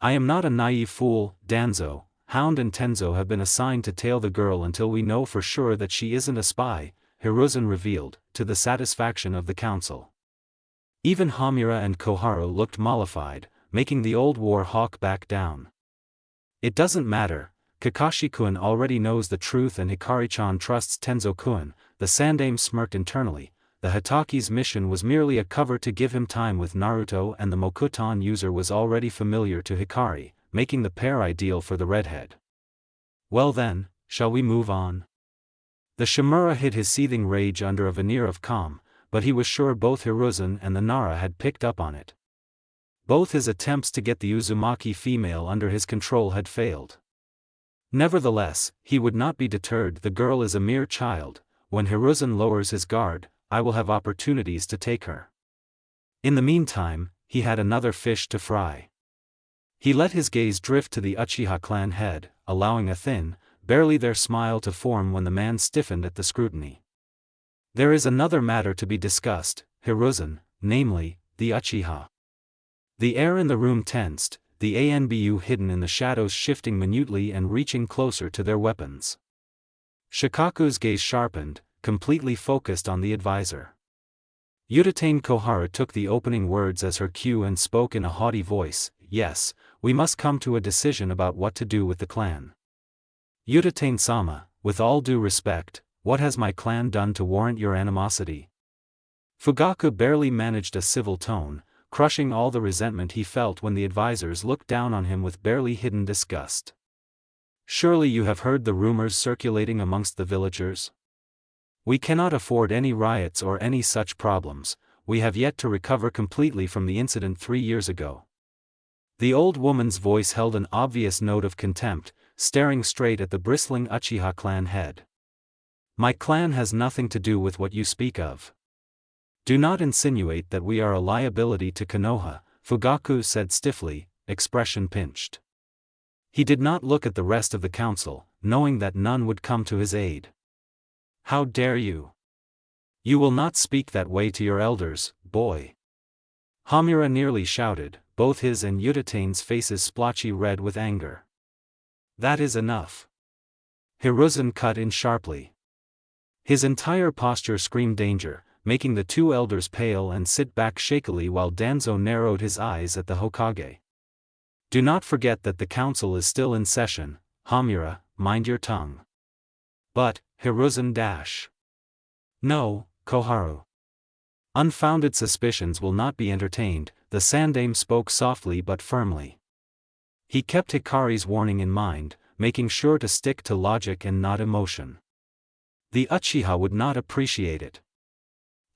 I am not a naive fool, Danzo. Hound and Tenzo have been assigned to tail the girl until we know for sure that she isn't a spy, Hiruzen revealed, to the satisfaction of the council. Even Hamura and Koharu looked mollified, making the old war hawk back down. It doesn't matter, Kakashi-kun already knows the truth and Hikari-chan trusts Tenzo-kun, the Sandaime smirked internally. The Hitachi's mission was merely a cover to give him time with Naruto, and the Mokuton user was already familiar to Hikari, making the pair ideal for the redhead. Well then, shall we move on? The Shimura hid his seething rage under a veneer of calm, but he was sure both Hiruzen and the Nara had picked up on it. Both his attempts to get the Uzumaki female under his control had failed. Nevertheless, he would not be deterred. The girl is a mere child. When Hiruzen lowers his guard, I will have opportunities to take her. In the meantime, he had another fish to fry. He let his gaze drift to the Uchiha clan head, allowing a thin, barely there smile to form when the man stiffened at the scrutiny. There is another matter to be discussed, Hiruzen, namely, the Uchiha. The air in the room tensed, the ANBU hidden in the shadows shifting minutely and reaching closer to their weapons. Shikaku's gaze sharpened, completely focused on the advisor. Udatane Koharu took the opening words as her cue and spoke in a haughty voice, yes, we must come to a decision about what to do with the clan. Udatane-sama, with all due respect, what has my clan done to warrant your animosity? Fugaku barely managed a civil tone, crushing all the resentment he felt when the advisors looked down on him with barely hidden disgust. Surely you have heard the rumors circulating amongst the villagers? We cannot afford any riots or any such problems. We have yet to recover completely from the incident 3 years ago. The old woman's voice held an obvious note of contempt, staring straight at the bristling Uchiha clan head. My clan has nothing to do with what you speak of. Do not insinuate that we are a liability to Konoha, Fugaku said stiffly, expression pinched. He did not look at the rest of the council, knowing that none would come to his aid. How dare you? You will not speak that way to your elders, boy. Hamura nearly shouted, both his and Udatane's faces splotchy red with anger. That is enough. Hiruzen cut in sharply. His entire posture screamed danger, making the two elders pale and sit back shakily while Danzo narrowed his eyes at the Hokage. Do not forget that the council is still in session, Hamura, mind your tongue. But, Hiruzen No, Koharu. Unfounded suspicions will not be entertained, the Sandaime spoke softly but firmly. He kept Hikari's warning in mind, making sure to stick to logic and not emotion. The Uchiha would not appreciate it.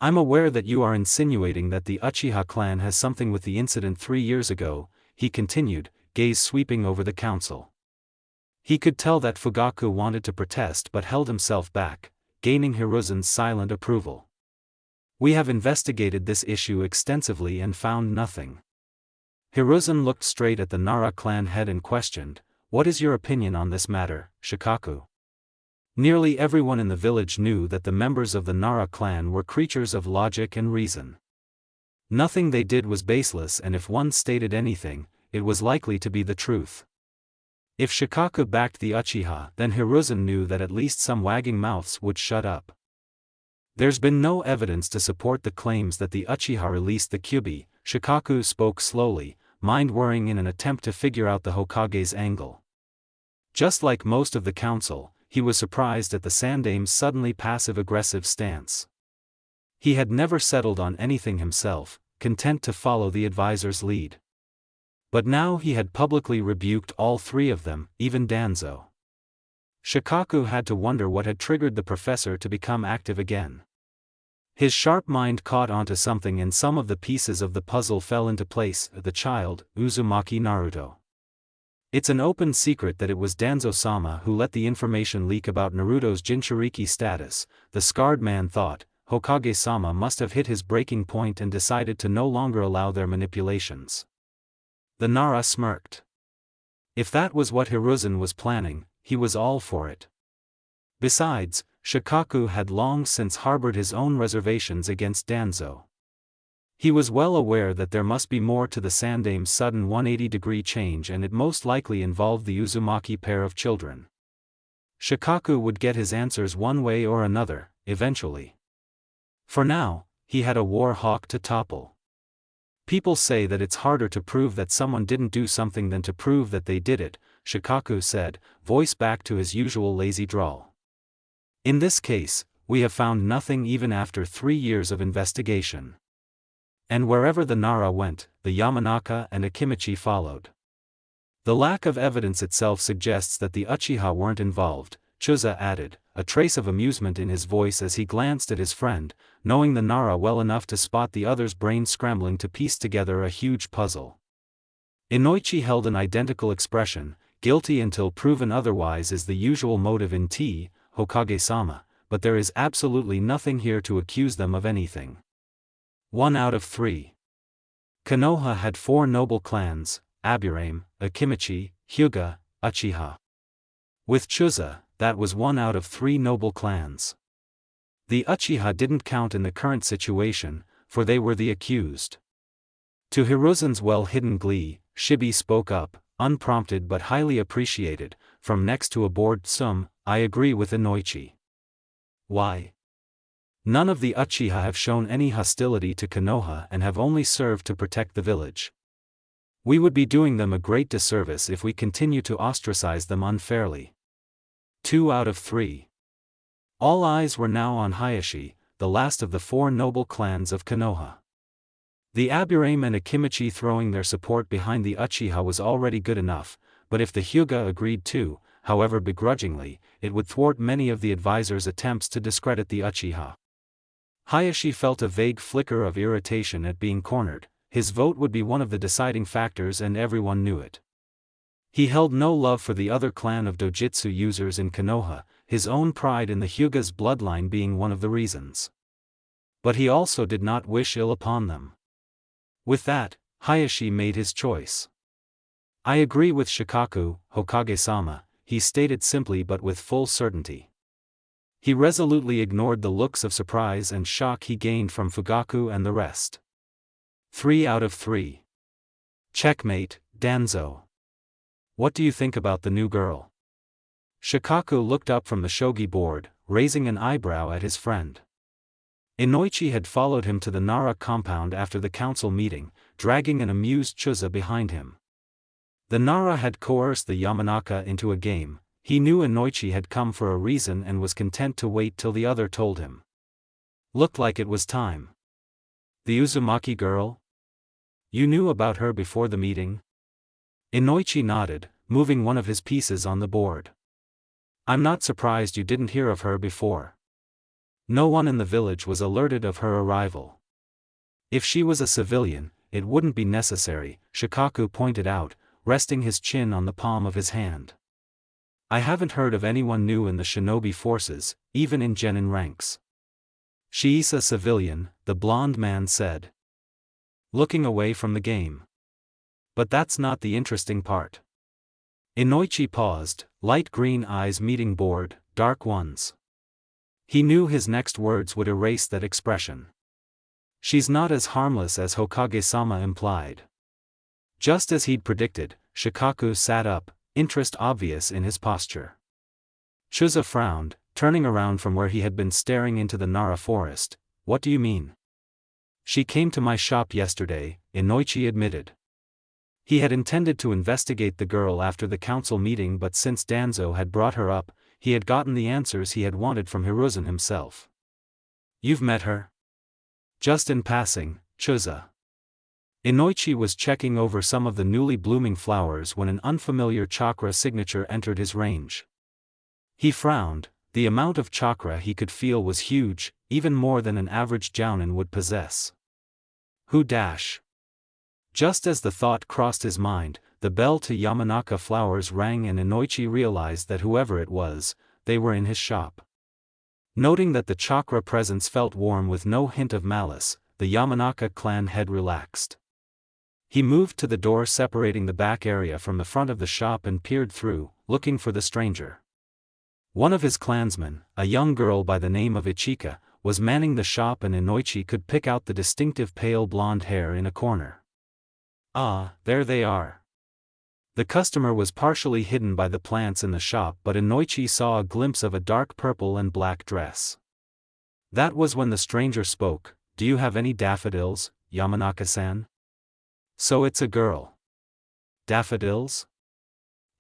I'm aware that you are insinuating that the Uchiha clan has something with the incident 3 years ago, he continued, gaze sweeping over the council. He could tell that Fugaku wanted to protest but held himself back, gaining Hiruzen's silent approval. We have investigated this issue extensively and found nothing. Hiruzen looked straight at the Nara clan head and questioned, what is your opinion on this matter, Shikaku? Nearly everyone in the village knew that the members of the Nara clan were creatures of logic and reason. Nothing they did was baseless, and if one stated anything, it was likely to be the truth. If Shikaku backed the Uchiha, then Hiruzen knew that at least some wagging mouths would shut up. There's been no evidence to support the claims that the Uchiha released the Kyuubi, Shikaku spoke slowly, mind worrying in an attempt to figure out the Hokage's angle. Just like most of the council, he was surprised at the Sandaime's suddenly passive-aggressive stance. He had never settled on anything himself, content to follow the advisor's lead. But now he had publicly rebuked all 3 of them, even Danzo. Shikaku had to wonder what had triggered the professor to become active again. His sharp mind caught onto something and some of the pieces of the puzzle fell into place, the child, Uzumaki Naruto. It's an open secret that it was Danzo-sama who let the information leak about Naruto's Jinchuriki status. The scarred man thought. Hokage-sama must have hit his breaking point and decided to no longer allow their manipulations. The Nara smirked. If that was what Hiruzen was planning, he was all for it. Besides, Shikaku had long since harbored his own reservations against Danzo. He was well aware that there must be more to the Sandame's sudden 180-degree change, and it most likely involved the Uzumaki pair of children. Shikaku would get his answers one way or another, eventually. For now, he had a war hawk to topple. People say that it's harder to prove that someone didn't do something than to prove that they did it, Shikaku said, voice back to his usual lazy drawl. In this case, we have found nothing even after 3 years of investigation. And wherever the Nara went, the Yamanaka and Akimichi followed. The lack of evidence itself suggests that the Uchiha weren't involved, Chuza added, a trace of amusement in his voice as he glanced at his friend, knowing the Nara well enough to spot the other's brain scrambling to piece together a huge puzzle. Inoichi held an identical expression. Guilty until proven otherwise is the usual motive in tea, Hokage-sama, but there is absolutely nothing here to accuse them of anything. 1 out of 3. Konoha had 4 noble clans: Aburame, Akimichi, Hyuga, Uchiha. With Chuza, that was 1 out of 3 noble clans. The Uchiha didn't count in the current situation, for they were the accused. To Hiruzen's well-hidden glee, Shibi spoke up, unprompted but highly appreciated, from next to a bored sum, I agree with Inoichi. Why? None of the Uchiha have shown any hostility to Konoha and have only served to protect the village. We would be doing them a great disservice if we continue to ostracize them unfairly. 2 out of 3. All eyes were now on Hayashi, the last of the 4 noble clans of Konoha. The Aburame and Akimichi throwing their support behind the Uchiha was already good enough, but if the Hyuga agreed too, however begrudgingly, it would thwart many of the advisors' attempts to discredit the Uchiha. Hayashi felt a vague flicker of irritation at being cornered. His vote would be one of the deciding factors and everyone knew it. He held no love for the other clan of dojutsu users in Konoha, his own pride in the Hyuga's bloodline being one of the reasons. But he also did not wish ill upon them. With that, Hayashi made his choice. I agree with Shikaku, Hokage-sama, he stated simply but with full certainty. He resolutely ignored the looks of surprise and shock he gained from Fugaku and the rest. 3 out of 3. Checkmate, Danzo. What do you think about the new girl? Shikaku looked up from the shogi board, raising an eyebrow at his friend. Inoichi had followed him to the Nara compound after the council meeting, dragging an amused Chuza behind him. The Nara had coerced the Yamanaka into a game. He knew Inoichi had come for a reason and was content to wait till the other told him. Looked like it was time. The Uzumaki girl? You knew about her before the meeting? Inoichi nodded, moving one of his pieces on the board. I'm not surprised you didn't hear of her before. No one in the village was alerted of her arrival. If she was a civilian, it wouldn't be necessary, Shikaku pointed out, resting his chin on the palm of his hand. I haven't heard of anyone new in the shinobi forces, even in genin ranks. She's a civilian, the blonde man said, looking away from the game. But that's not the interesting part. Inoichi paused, light green eyes meeting bored, dark ones. He knew his next words would erase that expression. She's not as harmless as Hokage-sama implied. Just as he'd predicted, Shikaku sat up, interest obvious in his posture. Chuza frowned, turning around from where he had been staring into the Nara forest. What do you mean? She came to my shop yesterday, Inoichi admitted. He had intended to investigate the girl after the council meeting, but since Danzo had brought her up, he had gotten the answers he had wanted from Hiruzen himself. You've met her? Just in passing, Chuza. Inoichi was checking over some of the newly blooming flowers when an unfamiliar chakra signature entered his range. He frowned. The amount of chakra he could feel was huge, even more than an average jounin would possess. Who dash? Just as the thought crossed his mind, the bell to Yamanaka Flowers rang and Inoichi realized that whoever it was, they were in his shop. Noting that the chakra presence felt warm with no hint of malice, the Yamanaka clan head relaxed. He moved to the door separating the back area from the front of the shop and peered through, looking for the stranger. One of his clansmen, a young girl by the name of Ichika, was manning the shop and Inoichi could pick out the distinctive pale blonde hair in a corner. Ah, there they are. The customer was partially hidden by the plants in the shop, but Inoichi saw a glimpse of a dark purple and black dress. That was when the stranger spoke. Do you have any daffodils, Yamanaka-san? So it's a girl. Daffodils?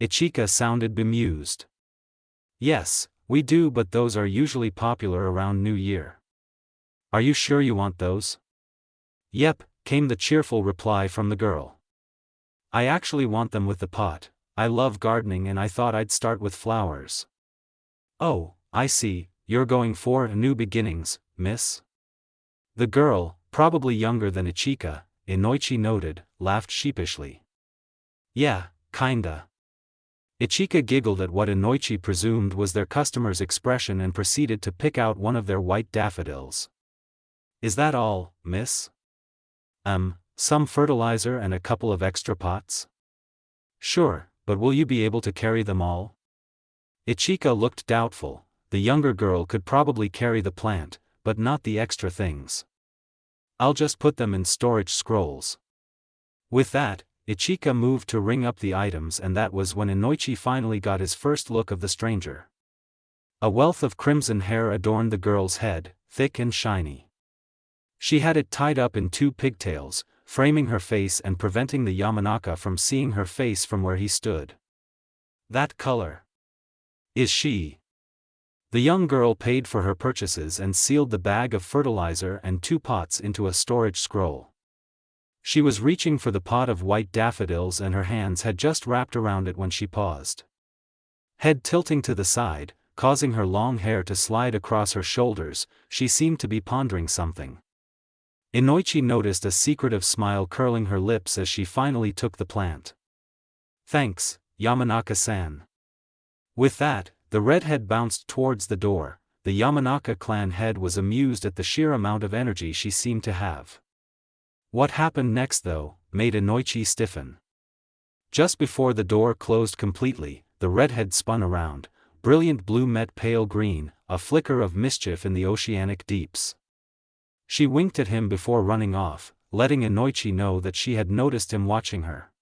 Ichika sounded bemused. Yes, we do, but those are usually popular around New Year. Are you sure you want those? Yep, came the cheerful reply from the girl. I actually want them with the pot. I love gardening and I thought I'd start with flowers. Oh, I see, you're going for new beginnings, miss? The girl, probably younger than Ichika, Inoichi noted, laughed sheepishly. Yeah, kinda. Ichika giggled at what Inoichi presumed was their customer's expression and proceeded to pick out one of their white daffodils. Is that all, miss? Some fertilizer and a couple of extra pots? Sure, but will you be able to carry them all? Ichika looked doubtful. The younger girl could probably carry the plant, but not the extra things. I'll just put them in storage scrolls. With that, Ichika moved to ring up the items, and that was when Inoichi finally got his first look of the stranger. A wealth of crimson hair adorned the girl's head, thick and shiny. She had it tied up in 2 pigtails, framing her face and preventing the Yamanaka from seeing her face from where he stood. That color. Is she? The young girl paid for her purchases and sealed the bag of fertilizer and 2 pots into a storage scroll. She was reaching for the pot of white daffodils and her hands had just wrapped around it when she paused. Head tilting to the side, causing her long hair to slide across her shoulders, she seemed to be pondering something. Inoichi noticed a secretive smile curling her lips as she finally took the plant. Thanks, Yamanaka-san. With that, the redhead bounced towards the door. The Yamanaka clan head was amused at the sheer amount of energy she seemed to have. What happened next, though, made Inoichi stiffen. Just before the door closed completely, the redhead spun around. Brilliant blue met pale green, a flicker of mischief in the oceanic deeps. She winked at him before running off, letting Inoichi know that she had noticed him watching her.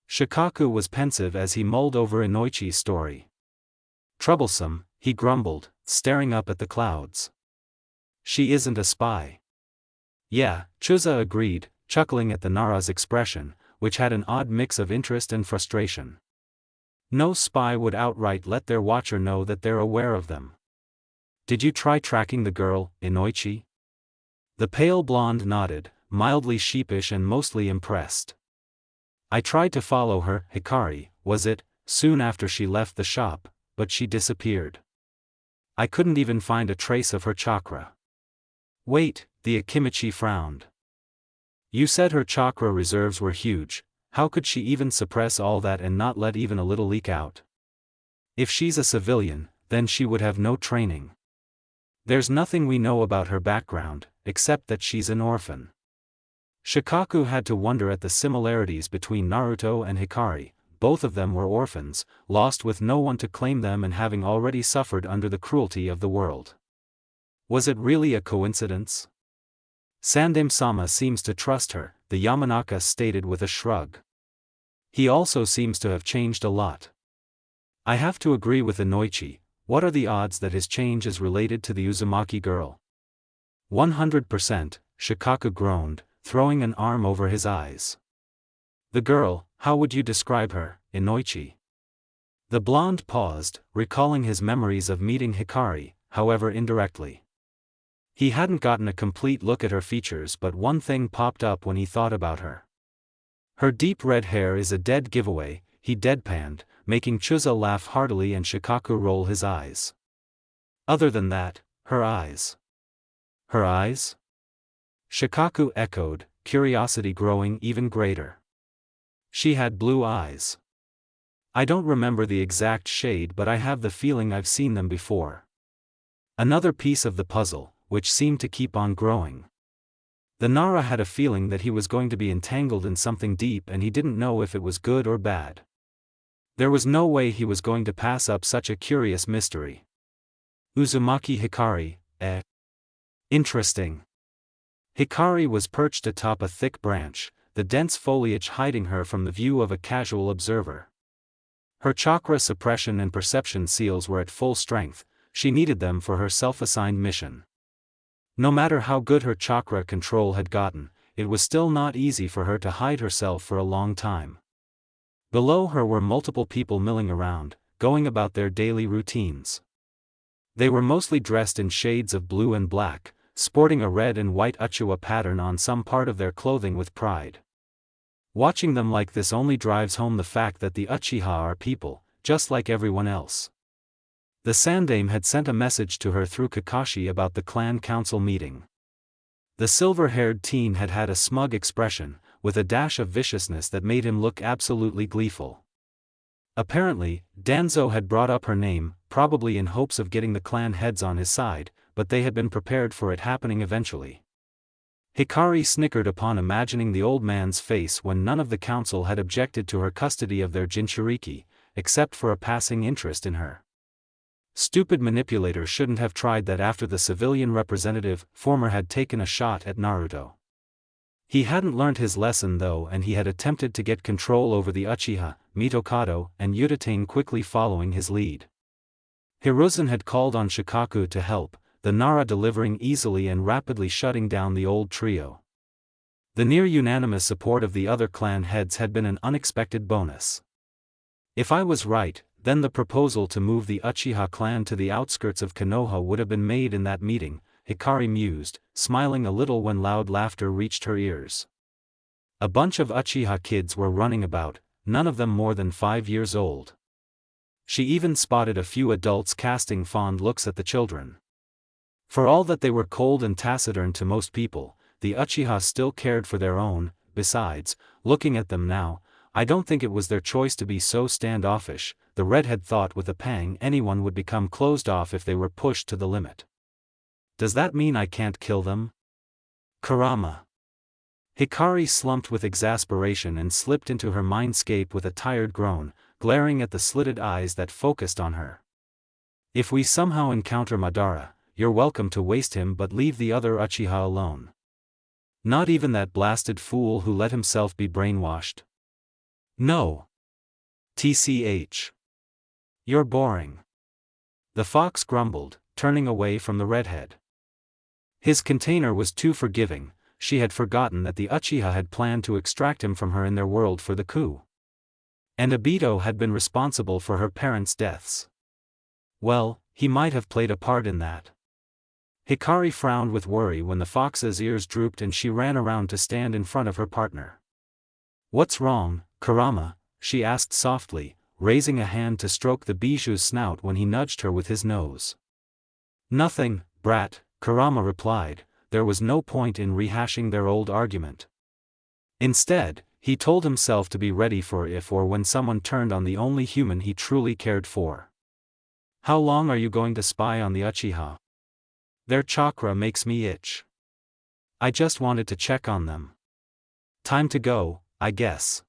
Shikaku was pensive as he mulled over Inoichi's story. Troublesome, he grumbled, staring up at the clouds. She isn't a spy. Yeah, Chuza agreed, chuckling at the Nara's expression, which had an odd mix of interest and frustration. No spy would outright let their watcher know that they're aware of them. Did you try tracking the girl, Inoichi? The pale blonde nodded, mildly sheepish and mostly impressed. I tried to follow her, Hikari, was it, soon after she left the shop, but she disappeared. I couldn't even find a trace of her chakra. Wait, the Akimichi frowned. You said her chakra reserves were huge. How could she even suppress all that and not let even a little leak out? If she's a civilian, then she would have no training. There's nothing we know about her background, except that she's an orphan. Shikaku had to wonder at the similarities between Naruto and Hikari. Both of them were orphans, lost with no one to claim them and having already suffered under the cruelty of the world. Was it really a coincidence? Sandame-sama seems to trust her, the Yamanaka stated with a shrug. He also seems to have changed a lot. I have to agree with Inoichi. What are the odds that his change is related to the Uzumaki girl? 100%, Shikaku groaned, throwing an arm over his eyes. The girl, how would you describe her, Inoichi? The blonde paused, recalling his memories of meeting Hikari, however indirectly. He hadn't gotten a complete look at her features, but one thing popped up when he thought about her. Her deep red hair is a dead giveaway, he deadpanned, making Chuza laugh heartily and Shikaku roll his eyes. Other than that, her eyes. Her eyes? Shikaku echoed, curiosity growing even greater. She had blue eyes. I don't remember the exact shade, but I have the feeling I've seen them before. Another piece of the puzzle, which seemed to keep on growing. The Nara had a feeling that he was going to be entangled in something deep and he didn't know if it was good or bad. There was no way he was going to pass up such a curious mystery. Uzumaki Hikari, eh? Interesting. Hikari was perched atop a thick branch, the dense foliage hiding her from the view of a casual observer. Her chakra suppression and perception seals were at full strength. She needed them for her self-assigned mission. No matter how good her chakra control had gotten, it was still not easy for her to hide herself for a long time. Below her were multiple people milling around, going about their daily routines. They were mostly dressed in shades of blue and black, sporting a red and white uchiha pattern on some part of their clothing with pride. Watching them like this only drives home the fact that the uchiha are people, just like everyone else. The Sandaime had sent a message to her through Kakashi about the clan council meeting. The silver-haired teen had had a smug expression, with a dash of viciousness that made him look absolutely gleeful. Apparently, Danzo had brought up her name, probably in hopes of getting the clan heads on his side, but they had been prepared for it happening eventually. Hikari snickered upon imagining the old man's face when none of the council had objected to her custody of their Jinchuriki, except for a passing interest in her. Stupid manipulator shouldn't have tried that after the civilian representative, former had taken a shot at Naruto. He hadn't learned his lesson though, and he had attempted to get control over the Uchiha, Mitokado, and Yutane quickly following his lead. Hiruzen had called on Shikaku to help, the Nara delivering easily and rapidly shutting down the old trio. The near-unanimous support of the other clan heads had been an unexpected bonus. If I was right, then the proposal to move the Uchiha clan to the outskirts of Konoha would have been made in that meeting, Hikari mused, smiling a little when loud laughter reached her ears. A bunch of Uchiha kids were running about, none of them more than 5 years old. She even spotted a few adults casting fond looks at the children. For all that they were cold and taciturn to most people, the Uchiha still cared for their own. Besides, looking at them now, I don't think it was their choice to be so standoffish. The redhead thought with a pang anyone would become closed off if they were pushed to the limit. Does that mean I can't kill them? Kurama. Hikari slumped with exasperation and slipped into her mindscape with a tired groan, glaring at the slitted eyes that focused on her. If we somehow encounter Madara, you're welcome to waste him, but leave the other Uchiha alone. Not even that blasted fool who let himself be brainwashed. No. TCH. You're boring. The fox grumbled, turning away from the redhead. His container was too forgiving. She had forgotten that the Uchiha had planned to extract him from her in their world for the coup. And Obito had been responsible for her parents' deaths. Well, he might have played a part in that. Hikari frowned with worry when the fox's ears drooped and she ran around to stand in front of her partner. What's wrong, Kurama? She asked softly, raising a hand to stroke the Biju's snout when he nudged her with his nose. Nothing, brat, Kurama replied. There was no point in rehashing their old argument. Instead, he told himself to be ready for if or when someone turned on the only human he truly cared for. How long are you going to spy on the Uchiha? Their chakra makes me itch. I just wanted to check on them. Time to go, I guess.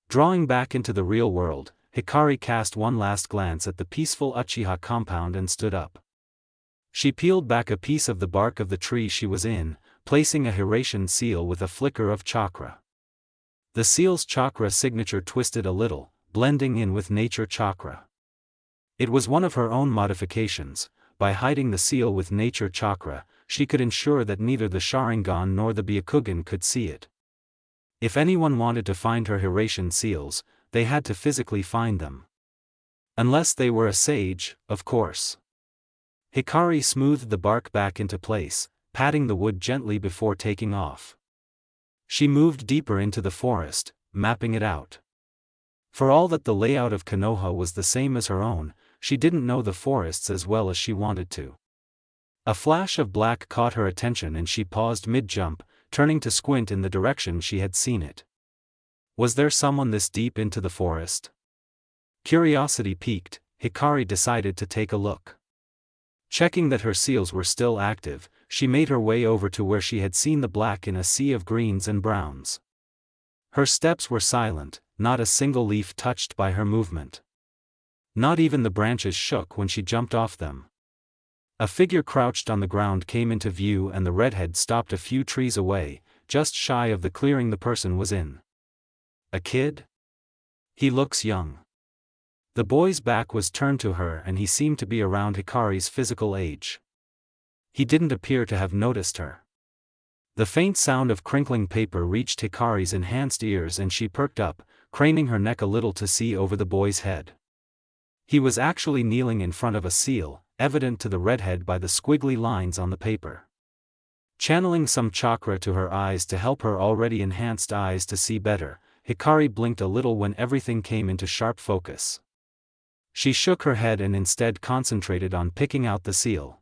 Drawing back into the real world, Hikari cast one last glance at the peaceful Uchiha compound and stood up. She peeled back a piece of the bark of the tree she was in, placing a Hiratian seal with a flicker of chakra. The seal's chakra signature twisted a little, blending in with nature chakra. It was one of her own modifications. By hiding the seal with nature chakra, she could ensure that neither the Sharingan nor the Byakugan could see it. If anyone wanted to find her Hiratian seals, they had to physically find them. Unless they were a sage, of course. Hikari smoothed the bark back into place, patting the wood gently before taking off. She moved deeper into the forest, mapping it out. For all that the layout of Konoha was the same as her own, she didn't know the forests as well as she wanted to. A flash of black caught her attention and she paused mid-jump, turning to squint in the direction she had seen it. Was there someone this deep into the forest? Curiosity piqued, Hikari decided to take a look. Checking that her seals were still active, she made her way over to where she had seen the black in a sea of greens and browns. Her steps were silent, not a single leaf touched by her movement. Not even the branches shook when she jumped off them. A figure crouched on the ground came into view and the redhead stopped a few trees away, just shy of the clearing the person was in. A kid? He looks young. The boy's back was turned to her and he seemed to be around Hikari's physical age. He didn't appear to have noticed her. The faint sound of crinkling paper reached Hikari's enhanced ears and she perked up, craning her neck a little to see over the boy's head. He was actually kneeling in front of a seal, evident to the redhead by the squiggly lines on the paper. Channeling some chakra to her eyes to help her already enhanced eyes to see better, Hikari blinked a little when everything came into sharp focus. She shook her head and instead concentrated on picking out the seal.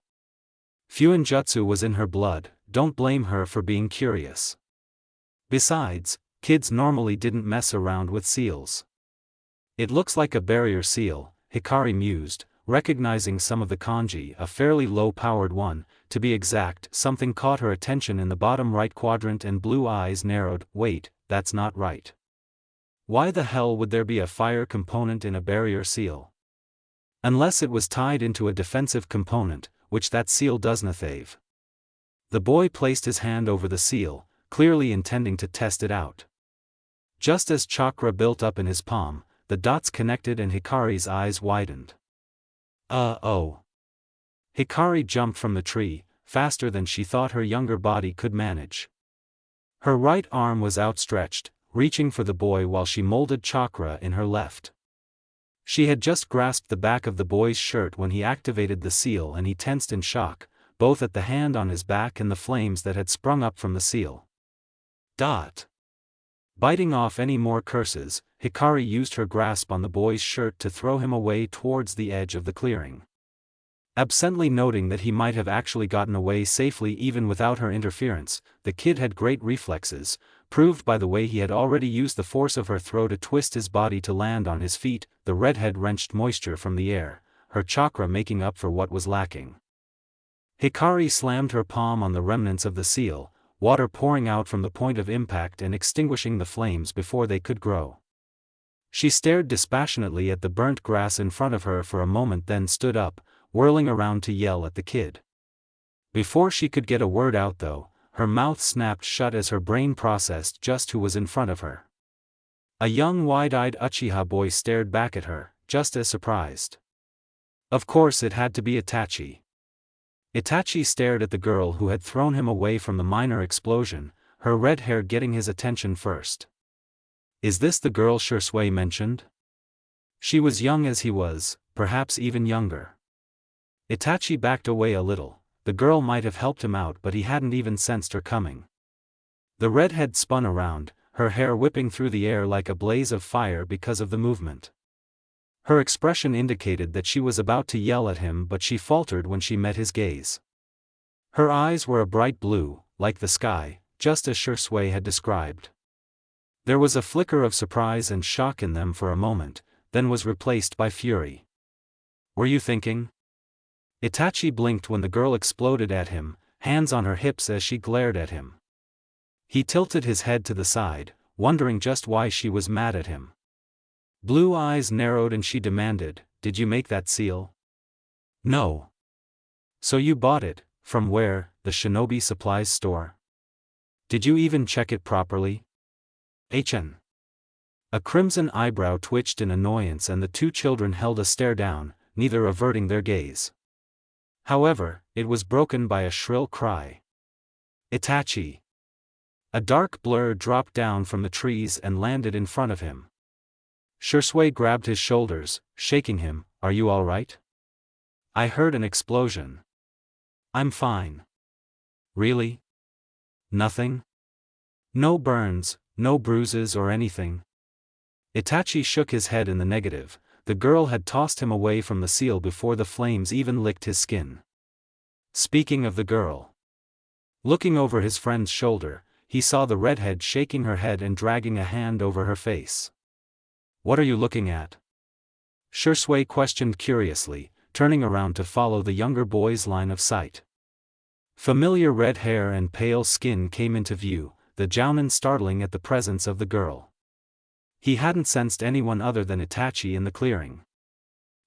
Fuinjutsu was in her blood, don't blame her for being curious. Besides, kids normally didn't mess around with seals. It looks like a barrier seal, Hikari mused, recognizing some of the kanji, a fairly low-powered one, to be exact. Something caught her attention in the bottom right quadrant and blue eyes narrowed. Wait, that's not right. Why the hell would there be a fire component in a barrier seal? Unless it was tied into a defensive component, which that seal doesn't have. The boy placed his hand over the seal, clearly intending to test it out. Just as chakra built up in his palm, the dots connected and Hikari's eyes widened. Oh. Hikari jumped from the tree, faster than she thought her younger body could manage. Her right arm was outstretched, reaching for the boy while she molded chakra in her left. She had just grasped the back of the boy's shirt when he activated the seal and he tensed in shock, both at the hand on his back and the flames that had sprung up from the seal. Biting off any more curses, Hikari used her grasp on the boy's shirt to throw him away towards the edge of the clearing. Absently noting that he might have actually gotten away safely even without her interference, the kid had great reflexes, proved by the way he had already used the force of her throw to twist his body to land on his feet. The redhead wrenched moisture from the air, her chakra making up for what was lacking. Hikari slammed her palm on the remnants of the seal, water pouring out from the point of impact and extinguishing the flames before they could grow. She stared dispassionately at the burnt grass in front of her for a moment, then stood up, whirling around to yell at the kid. Before she could get a word out though, her mouth snapped shut as her brain processed just who was in front of her. A young wide-eyed Uchiha boy stared back at her, just as surprised. Of course it had to be Itachi. Itachi stared at the girl who had thrown him away from the minor explosion, her red hair getting his attention first. Is this the girl Shisui mentioned? She was young as he was, perhaps even younger. Itachi backed away a little. The girl might have helped him out but he hadn't even sensed her coming. The redhead spun around, her hair whipping through the air like a blaze of fire because of the movement. Her expression indicated that she was about to yell at him but she faltered when she met his gaze. Her eyes were a bright blue, like the sky, just as Shisui had described. There was a flicker of surprise and shock in them for a moment, then was replaced by fury. Were you thinking? Itachi blinked when the girl exploded at him, hands on her hips as she glared at him. He tilted his head to the side, wondering just why she was mad at him. Blue eyes narrowed and she demanded, "Did you make that seal?" "No." "So you bought it, from where, the shinobi supplies store? Did you even check it properly?" "HN." A crimson eyebrow twitched in annoyance and the two children held a stare down, neither averting their gaze. However, it was broken by a shrill cry. "Itachi!" A dark blur dropped down from the trees and landed in front of him. Shisui grabbed his shoulders, shaking him. "Are you all right?" "I heard an explosion." "I'm fine." "Really? Nothing? No burns, no bruises or anything?" Itachi shook his head in the negative. The girl had tossed him away from the seal before the flames even licked his skin. Speaking of the girl. Looking over his friend's shoulder, he saw the redhead shaking her head and dragging a hand over her face. "What are you looking at?" Shisui questioned curiously, turning around to follow the younger boy's line of sight. Familiar red hair and pale skin came into view, the jounen startling at the presence of the girl. He hadn't sensed anyone other than Itachi in the clearing.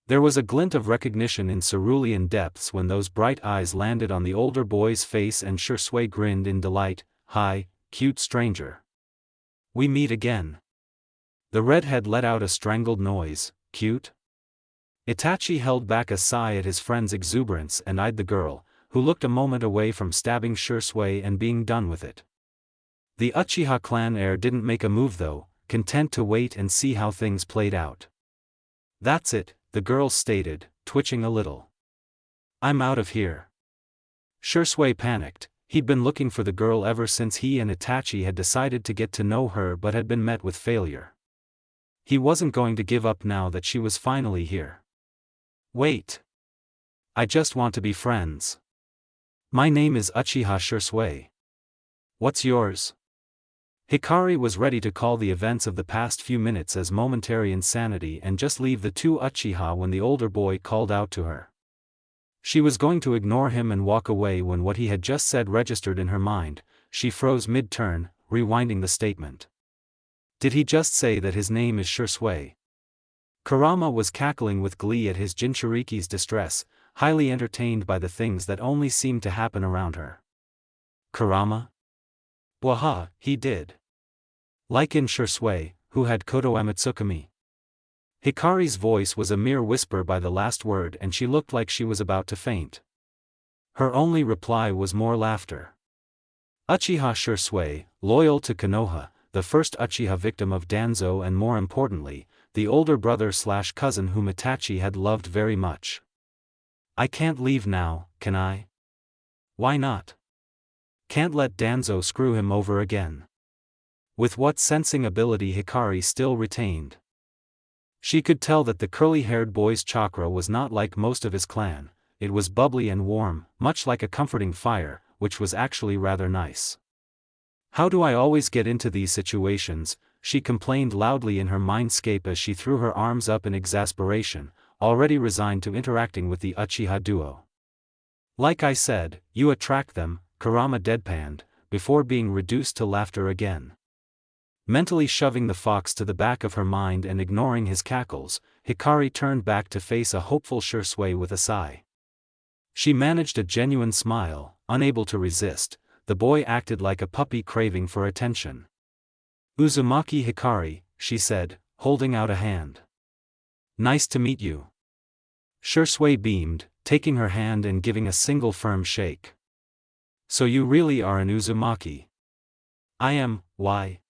There was a glint of recognition in cerulean depths when those bright eyes landed on the older boy's face and Shisui grinned in delight. "Hi, cute stranger. We meet again." The redhead let out a strangled noise. "Cute?" Itachi held back a sigh at his friend's exuberance and eyed the girl, who looked a moment away from stabbing Shisui and being done with it. The Uchiha clan heir didn't make a move though, content to wait and see how things played out. "That's it," the girl stated, twitching a little. "I'm out of here." Shisui panicked. He'd been looking for the girl ever since he and Itachi had decided to get to know her but had been met with failure. He wasn't going to give up now that she was finally here. "Wait. I just want to be friends. My name is Uchiha Shisui. What's yours?" Hikari was ready to call the events of the past few minutes as momentary insanity and just leave the two Uchiha when the older boy called out to her. She was going to ignore him and walk away when what he had just said registered in her mind. She froze mid-turn, rewinding the statement. Did he just say that his name is Shisui? Kurama was cackling with glee at his Jinchuriki's distress, highly entertained by the things that only seemed to happen around her. Kurama? Waha, he did. Like in Shisui, who had Koto Amatsukami. Hikari's voice was a mere whisper by the last word and she looked like she was about to faint. Her only reply was more laughter. Uchiha Shisui, loyal to Konoha, the first Uchiha victim of Danzo and more importantly, the older brother/cousin whom Itachi had loved very much. "I can't leave now, can I?" "Why not?" "Can't let Danzo screw him over again." With what sensing ability Hikari still retained. She could tell that the curly-haired boy's chakra was not like most of his clan, it was bubbly and warm, much like a comforting fire, which was actually rather nice. "How do I always get into these situations?" she complained loudly in her mindscape as she threw her arms up in exasperation, already resigned to interacting with the Uchiha duo. "Like I said, you attract them," Kurama deadpanned, before being reduced to laughter again. Mentally shoving the fox to the back of her mind and ignoring his cackles, Hikari turned back to face a hopeful Shisui with a sigh. She managed a genuine smile, unable to resist. The boy acted like a puppy craving for attention. "Uzumaki Hikari," she said, holding out a hand. "Nice to meet you." Shisui beamed, taking her hand and giving a single firm shake. "So you really are an Uzumaki?" "I am, why?"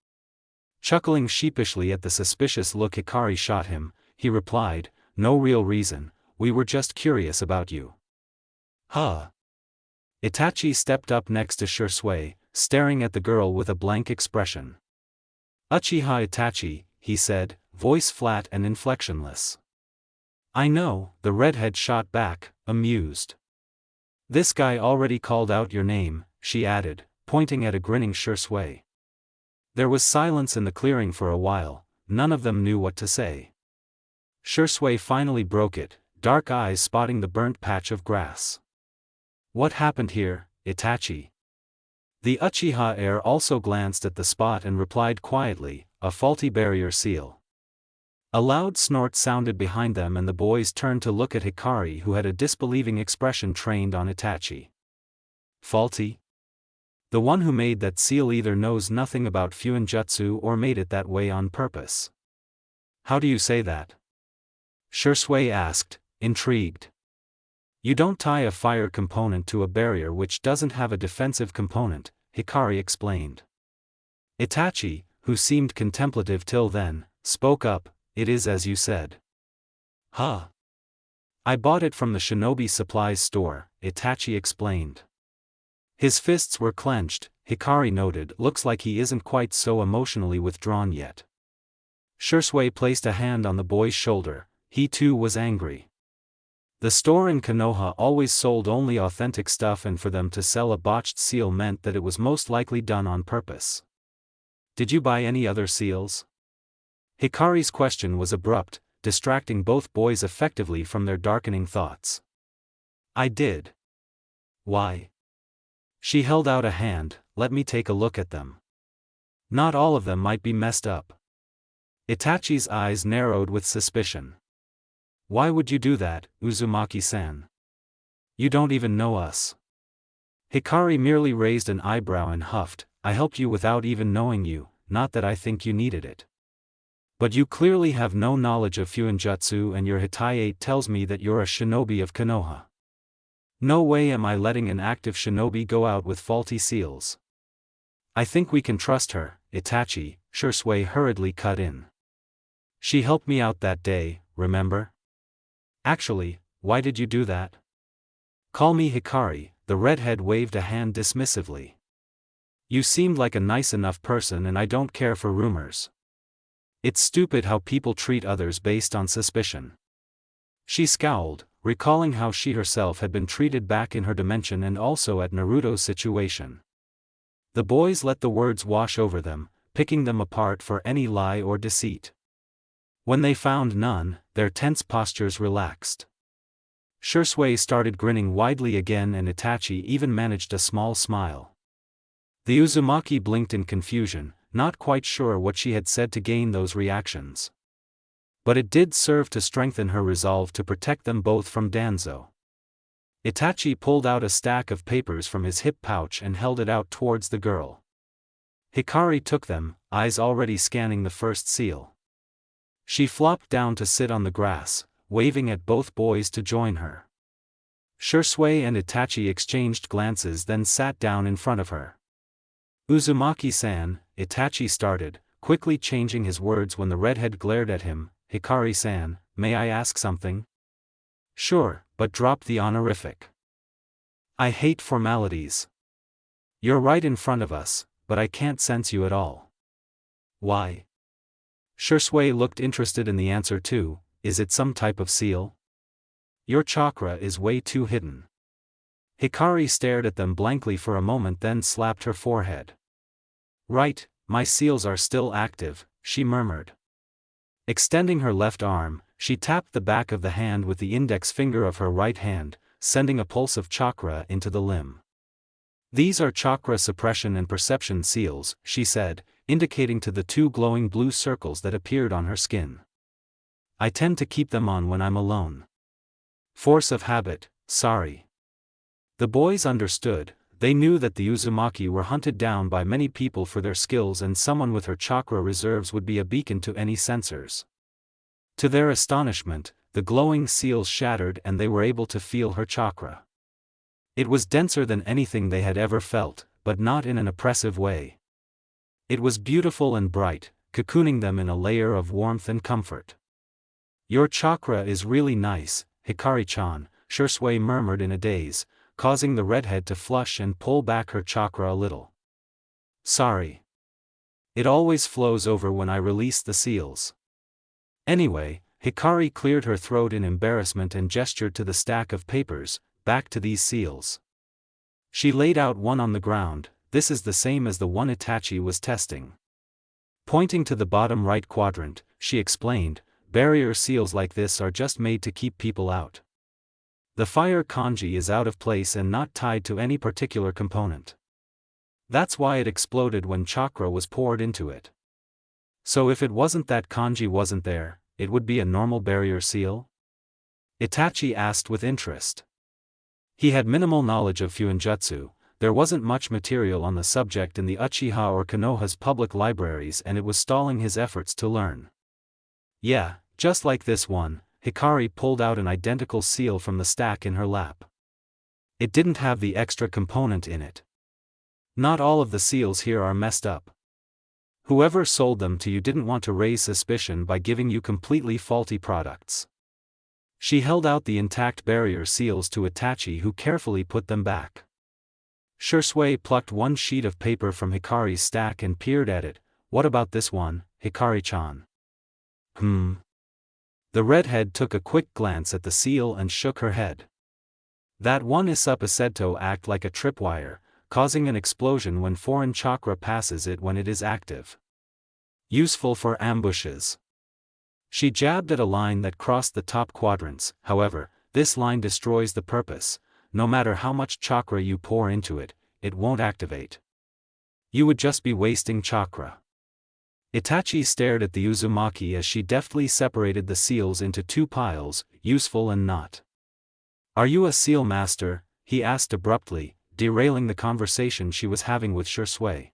Chuckling sheepishly at the suspicious look Hikari shot him, he replied, "No real reason, we were just curious about you." "Huh?" Itachi stepped up next to Shisui, staring at the girl with a blank expression. "Uchiha Itachi," he said, voice flat and inflectionless. "I know," the redhead shot back, amused. "This guy already called out your name," she added, pointing at a grinning Shisui. There was silence in the clearing for a while, none of them knew what to say. Shisui finally broke it, dark eyes spotting the burnt patch of grass. "What happened here, Itachi?" The Uchiha heir also glanced at the spot and replied quietly, "A faulty barrier seal." A loud snort sounded behind them and the boys turned to look at Hikari who had a disbelieving expression trained on Itachi. "Faulty? The one who made that seal either knows nothing about Fuinjutsu or made it that way on purpose." "How do you say that?" Shisui asked, intrigued. "You don't tie a fire component to a barrier which doesn't have a defensive component," Hikari explained. Itachi, who seemed contemplative till then, spoke up, "It is as you said." "Huh? I bought it from the shinobi supplies store," Itachi explained. His fists were clenched, Hikari noted. "Looks like he isn't quite so emotionally withdrawn yet." Shisui placed a hand on the boy's shoulder, he too was angry. The store in Konoha always sold only authentic stuff, and for them to sell a botched seal meant that it was most likely done on purpose. Did you buy any other seals? Hikari's question was abrupt, distracting both boys effectively from their darkening thoughts. I did. Why? She held out a hand. Let me take a look at them. Not all of them might be messed up. Itachi's eyes narrowed with suspicion. Why would you do that, Uzumaki-san? You don't even know us. Hikari merely raised an eyebrow and huffed. I helped you without even knowing you, not that I think you needed it. But you clearly have no knowledge of Fuinjutsu, and your Hitai tells me that you're a shinobi of Konoha. No way am I letting an active shinobi go out with faulty seals. I think we can trust her, Itachi, Shisui hurriedly cut in. She helped me out that day, remember? Actually, why did you do that? Call me Hikari, the redhead waved a hand dismissively. You seemed like a nice enough person, and I don't care for rumors. It's stupid how people treat others based on suspicion. She scowled, recalling how she herself had been treated back in her dimension and also at Naruto's situation. The boys let the words wash over them, picking them apart for any lie or deceit. When they found none, their tense postures relaxed. Shisui started grinning widely again, and Itachi even managed a small smile. The Uzumaki blinked in confusion, not quite sure what she had said to gain those reactions. But it did serve to strengthen her resolve to protect them both from Danzo. Itachi pulled out a stack of papers from his hip pouch and held it out towards the girl. Hikari took them, eyes already scanning the first seal. She flopped down to sit on the grass, waving at both boys to join her. Shisui and Itachi exchanged glances, then sat down in front of her. Uzumaki-san, Itachi started, quickly changing his words when the redhead glared at him. Hikari-san, may I ask something? Sure, but drop the honorific. I hate formalities. You're right in front of us, but I can't sense you at all. Why? Shisui looked interested in the answer too. Is it some type of seal? Your chakra is way too hidden. Hikari stared at them blankly for a moment, then slapped her forehead. Right, my seals are still active, she murmured. Extending her left arm, she tapped the back of the hand with the index finger of her right hand, sending a pulse of chakra into the limb. These are chakra suppression and perception seals, she said, indicating to the two glowing blue circles that appeared on her skin. I tend to keep them on when I'm alone. Force of habit, sorry. The boys understood. They knew that the Uzumaki were hunted down by many people for their skills, and someone with her chakra reserves would be a beacon to any sensors. To their astonishment, the glowing seals shattered and they were able to feel her chakra. It was denser than anything they had ever felt, but not in an oppressive way. It was beautiful and bright, cocooning them in a layer of warmth and comfort. Your chakra is really nice, Hikari-chan, Shisui murmured in a daze, causing the redhead to flush and pull back her chakra a little. Sorry. It always flows over when I release the seals. Anyway, Hikari cleared her throat in embarrassment and gestured to the stack of papers. Back to these seals. She laid out one on the ground. This is the same as the one Itachi was testing. Pointing to the bottom right quadrant, she explained, barrier seals like this are just made to keep people out. The fire kanji is out of place and not tied to any particular component. That's why it exploded when chakra was poured into it. So if it wasn't that kanji wasn't there, it would be a normal barrier seal? Itachi asked with interest. He had minimal knowledge of Fuinjutsu. There wasn't much material on the subject in the Uchiha or Konoha's public libraries, and it was stalling his efforts to learn. Yeah, just like this one. Hikari pulled out an identical seal from the stack in her lap. It didn't have the extra component in it. Not all of the seals here are messed up. Whoever sold them to you didn't want to raise suspicion by giving you completely faulty products. She held out the intact barrier seals to Itachi, who carefully put them back. Shisui plucked one sheet of paper from Hikari's stack and peered at it. What about this one, Hikari-chan? The redhead took a quick glance at the seal and shook her head. That one Isup said to act like a tripwire, causing an explosion when foreign chakra passes it when it is active. Useful for ambushes. She jabbed at a line that crossed the top quadrants. However, this line destroys the purpose. No matter how much chakra you pour into it, it won't activate. You would just be wasting chakra. Itachi stared at the uzumaki as she deftly separated the seals into two piles, useful and not. "Are you a seal master?" he asked abruptly, derailing the conversation she was having with Shisui.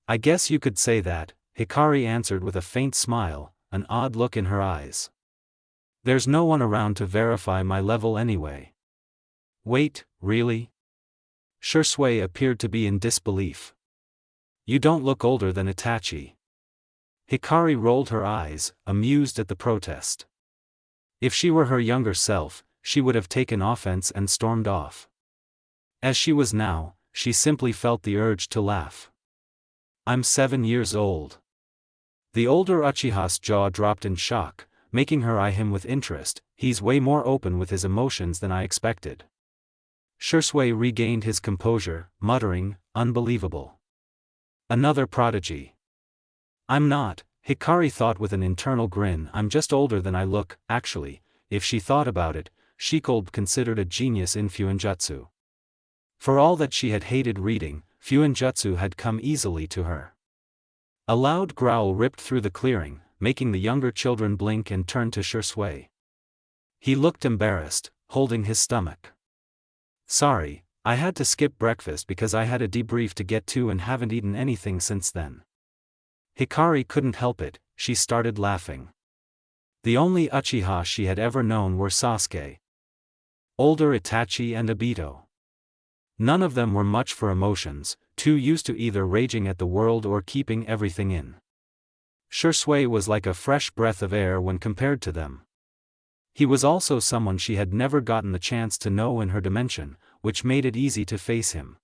"I guess you could say that," Hikari answered with a faint smile, an odd look in her eyes. "There's no one around to verify my level anyway." "Wait, really?" Shisui appeared to be in disbelief. "You don't look older than Itachi." Hikari rolled her eyes, amused at the protest. If she were her younger self, she would have taken offense and stormed off. As she was now, she simply felt the urge to laugh. "I'm 7 years old." The older Uchiha's jaw dropped in shock, making her eye him with interest. "He's way more open with his emotions than I expected." Shisui regained his composure, muttering, "Unbelievable. Another prodigy." "I'm not," Hikari thought with an internal grin. "I'm just older than I look." Actually, if she thought about it, she could be considered a genius in Fuinjutsu. For all that she had hated reading, Fuinjutsu had come easily to her. A loud growl ripped through the clearing, making the younger children blink and turn to Shisui. He looked embarrassed, holding his stomach. "Sorry, I had to skip breakfast because I had a debrief to get to and haven't eaten anything since then." Hikari couldn't help it, she started laughing. The only Uchiha she had ever known were Sasuke, older Itachi and Obito. None of them were much for emotions, too used to either raging at the world or keeping everything in. Shisui was like a fresh breath of air when compared to them. He was also someone she had never gotten the chance to know in her dimension, which made it easy to face him.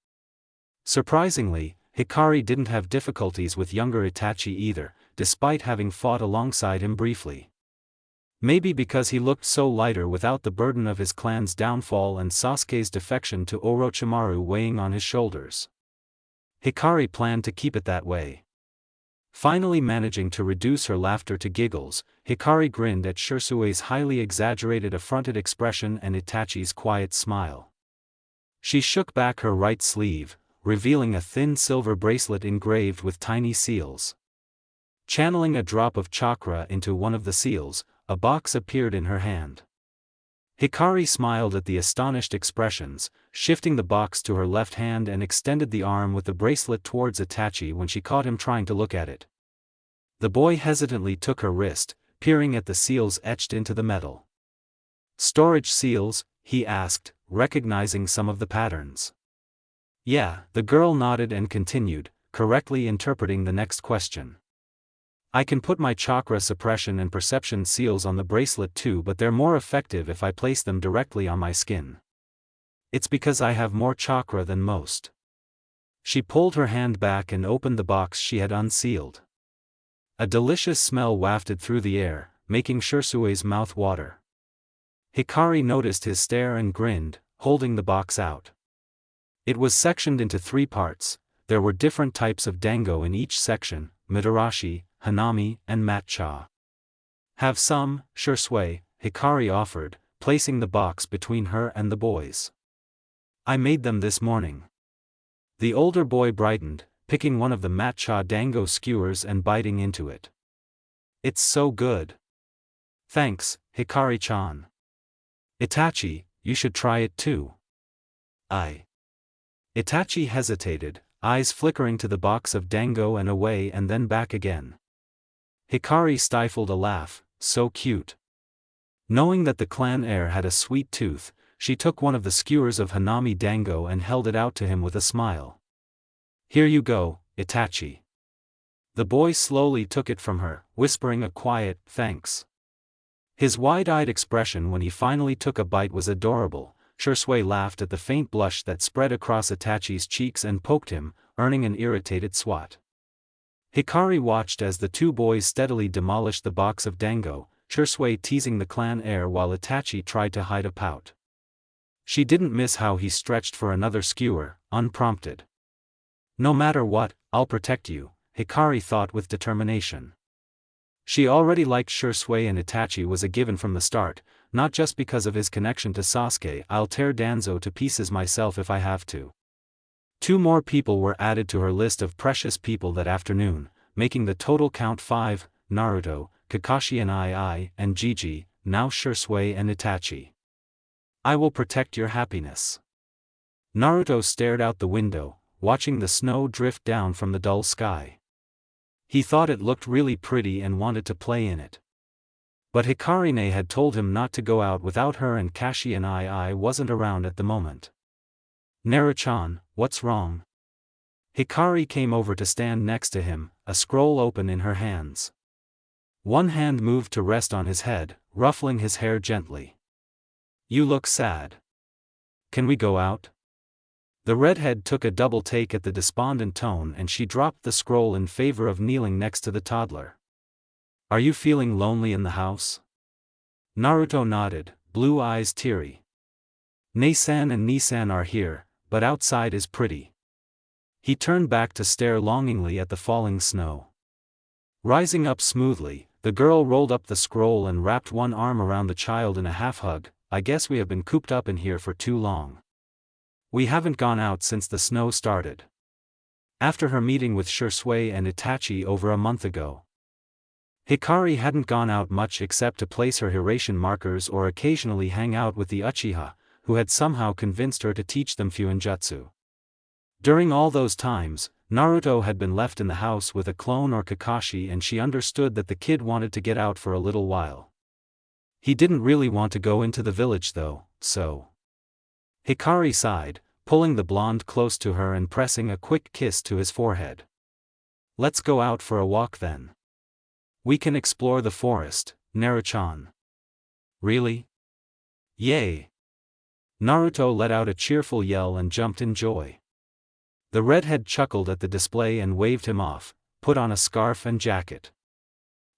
Surprisingly, Hikari didn't have difficulties with younger Itachi either, despite having fought alongside him briefly. Maybe because he looked so lighter without the burden of his clan's downfall and Sasuke's defection to Orochimaru weighing on his shoulders. Hikari planned to keep it that way. Finally managing to reduce her laughter to giggles, Hikari grinned at Shisui's highly exaggerated affronted expression and Itachi's quiet smile. She shook back her right sleeve, revealing a thin silver bracelet engraved with tiny seals. Channeling a drop of chakra into one of the seals, a box appeared in her hand. Hikari smiled at the astonished expressions, shifting the box to her left hand and extended the arm with the bracelet towards Itachi when she caught him trying to look at it. The boy hesitantly took her wrist, peering at the seals etched into the metal. "Storage seals?" he asked, recognizing some of the patterns. "Yeah," the girl nodded and continued, correctly interpreting the next question. "I can put my chakra suppression and perception seals on the bracelet too, but they're more effective if I place them directly on my skin. It's because I have more chakra than most." She pulled her hand back and opened the box she had unsealed. A delicious smell wafted through the air, making Shisui's mouth water. Hikari noticed his stare and grinned, holding the box out. It was sectioned into 3 parts. There were different types of dango in each section: Midarashi, Hanami, and Matcha. "Have some, Shisui," Hikari offered, placing the box between her and the boys. "I made them this morning." The older boy brightened, picking one of the Matcha dango skewers and biting into it. "It's so good." "Thanks, Hikari-chan." "Itachi, you should try it too." Itachi hesitated, eyes flickering to the box of dango and away and then back again. Hikari stifled a laugh, so cute. Knowing that the clan heir had a sweet tooth, she took one of the skewers of Hanami dango and held it out to him with a smile. "Here you go, Itachi." The boy slowly took it from her, whispering a quiet, "Thanks." His wide-eyed expression when he finally took a bite was adorable. Shisui laughed at the faint blush that spread across Itachi's cheeks and poked him, earning an irritated swat. Hikari watched as the 2 boys steadily demolished the box of dango, Shisui teasing the clan heir while Itachi tried to hide a pout. She didn't miss how he stretched for another skewer, unprompted. No matter what, I'll protect you, Hikari thought with determination. She already liked Shisui and Itachi was a given from the start, not just because of his connection to Sasuke. I'll tear Danzo to pieces myself if I have to. 2 more people were added to her list of precious people that afternoon, making the total count 5, Naruto, Kakashi and II and Gigi, now Shisui and Itachi. I will protect your happiness. Naruto stared out the window, watching the snow drift down from the dull sky. He thought it looked really pretty and wanted to play in it. But Hikarine had told him not to go out without her and Kashi and II wasn't around at the moment. Naruto-chan, what's wrong? Hikari came over to stand next to him, a scroll open in her hands. One hand moved to rest on his head, ruffling his hair gently. You look sad. Can we go out? The redhead took a double take at the despondent tone and she dropped the scroll in favor of kneeling next to the toddler. Are you feeling lonely in the house? Naruto nodded, blue eyes teary. Nei-san and Ni-san are here, but outside is pretty. He turned back to stare longingly at the falling snow. Rising up smoothly, the girl rolled up the scroll and wrapped one arm around the child in a half-hug. I guess we have been cooped up in here for too long. We haven't gone out since the snow started. After her meeting with Shisui and Itachi over a month ago. Hikari hadn't gone out much except to place her Hiraition markers or occasionally hang out with the Uchiha, who had somehow convinced her to teach them Fuinjutsu. During all those times, Naruto had been left in the house with a clone or Kakashi and she understood that the kid wanted to get out for a little while. He didn't really want to go into the village though, so. Hikari sighed, pulling the blonde close to her and pressing a quick kiss to his forehead. Let's go out for a walk then. We can explore the forest, Naruto-chan. Really? Yay! Naruto let out a cheerful yell and jumped in joy. The redhead chuckled at the display and waved him off, put on a scarf and jacket.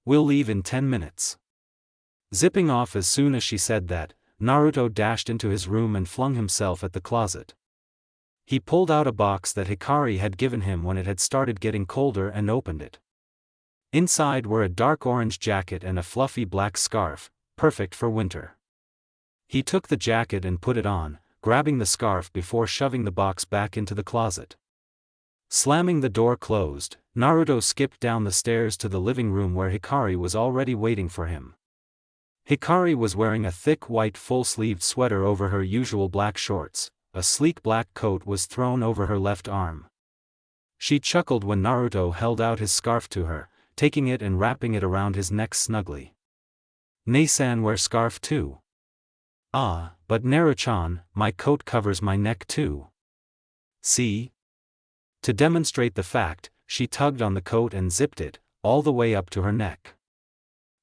We'll leave in 10 minutes. Zipping off as soon as she said that, Naruto dashed into his room and flung himself at the closet. He pulled out a box that Hikari had given him when it had started getting colder and opened it. Inside were a dark orange jacket and a fluffy black scarf, perfect for winter. He took the jacket and put it on, grabbing the scarf before shoving the box back into the closet. Slamming the door closed, Naruto skipped down the stairs to the living room where Hikari was already waiting for him. Hikari was wearing a thick white full-sleeved sweater over her usual black shorts, a sleek black coat was thrown over her left arm. She chuckled when Naruto held out his scarf to her, taking it and wrapping it around his neck snugly. Nei-san wear scarf too. Ah, but Naruto-chan, my coat covers my neck too. See? To demonstrate the fact, she tugged on the coat and zipped it, all the way up to her neck.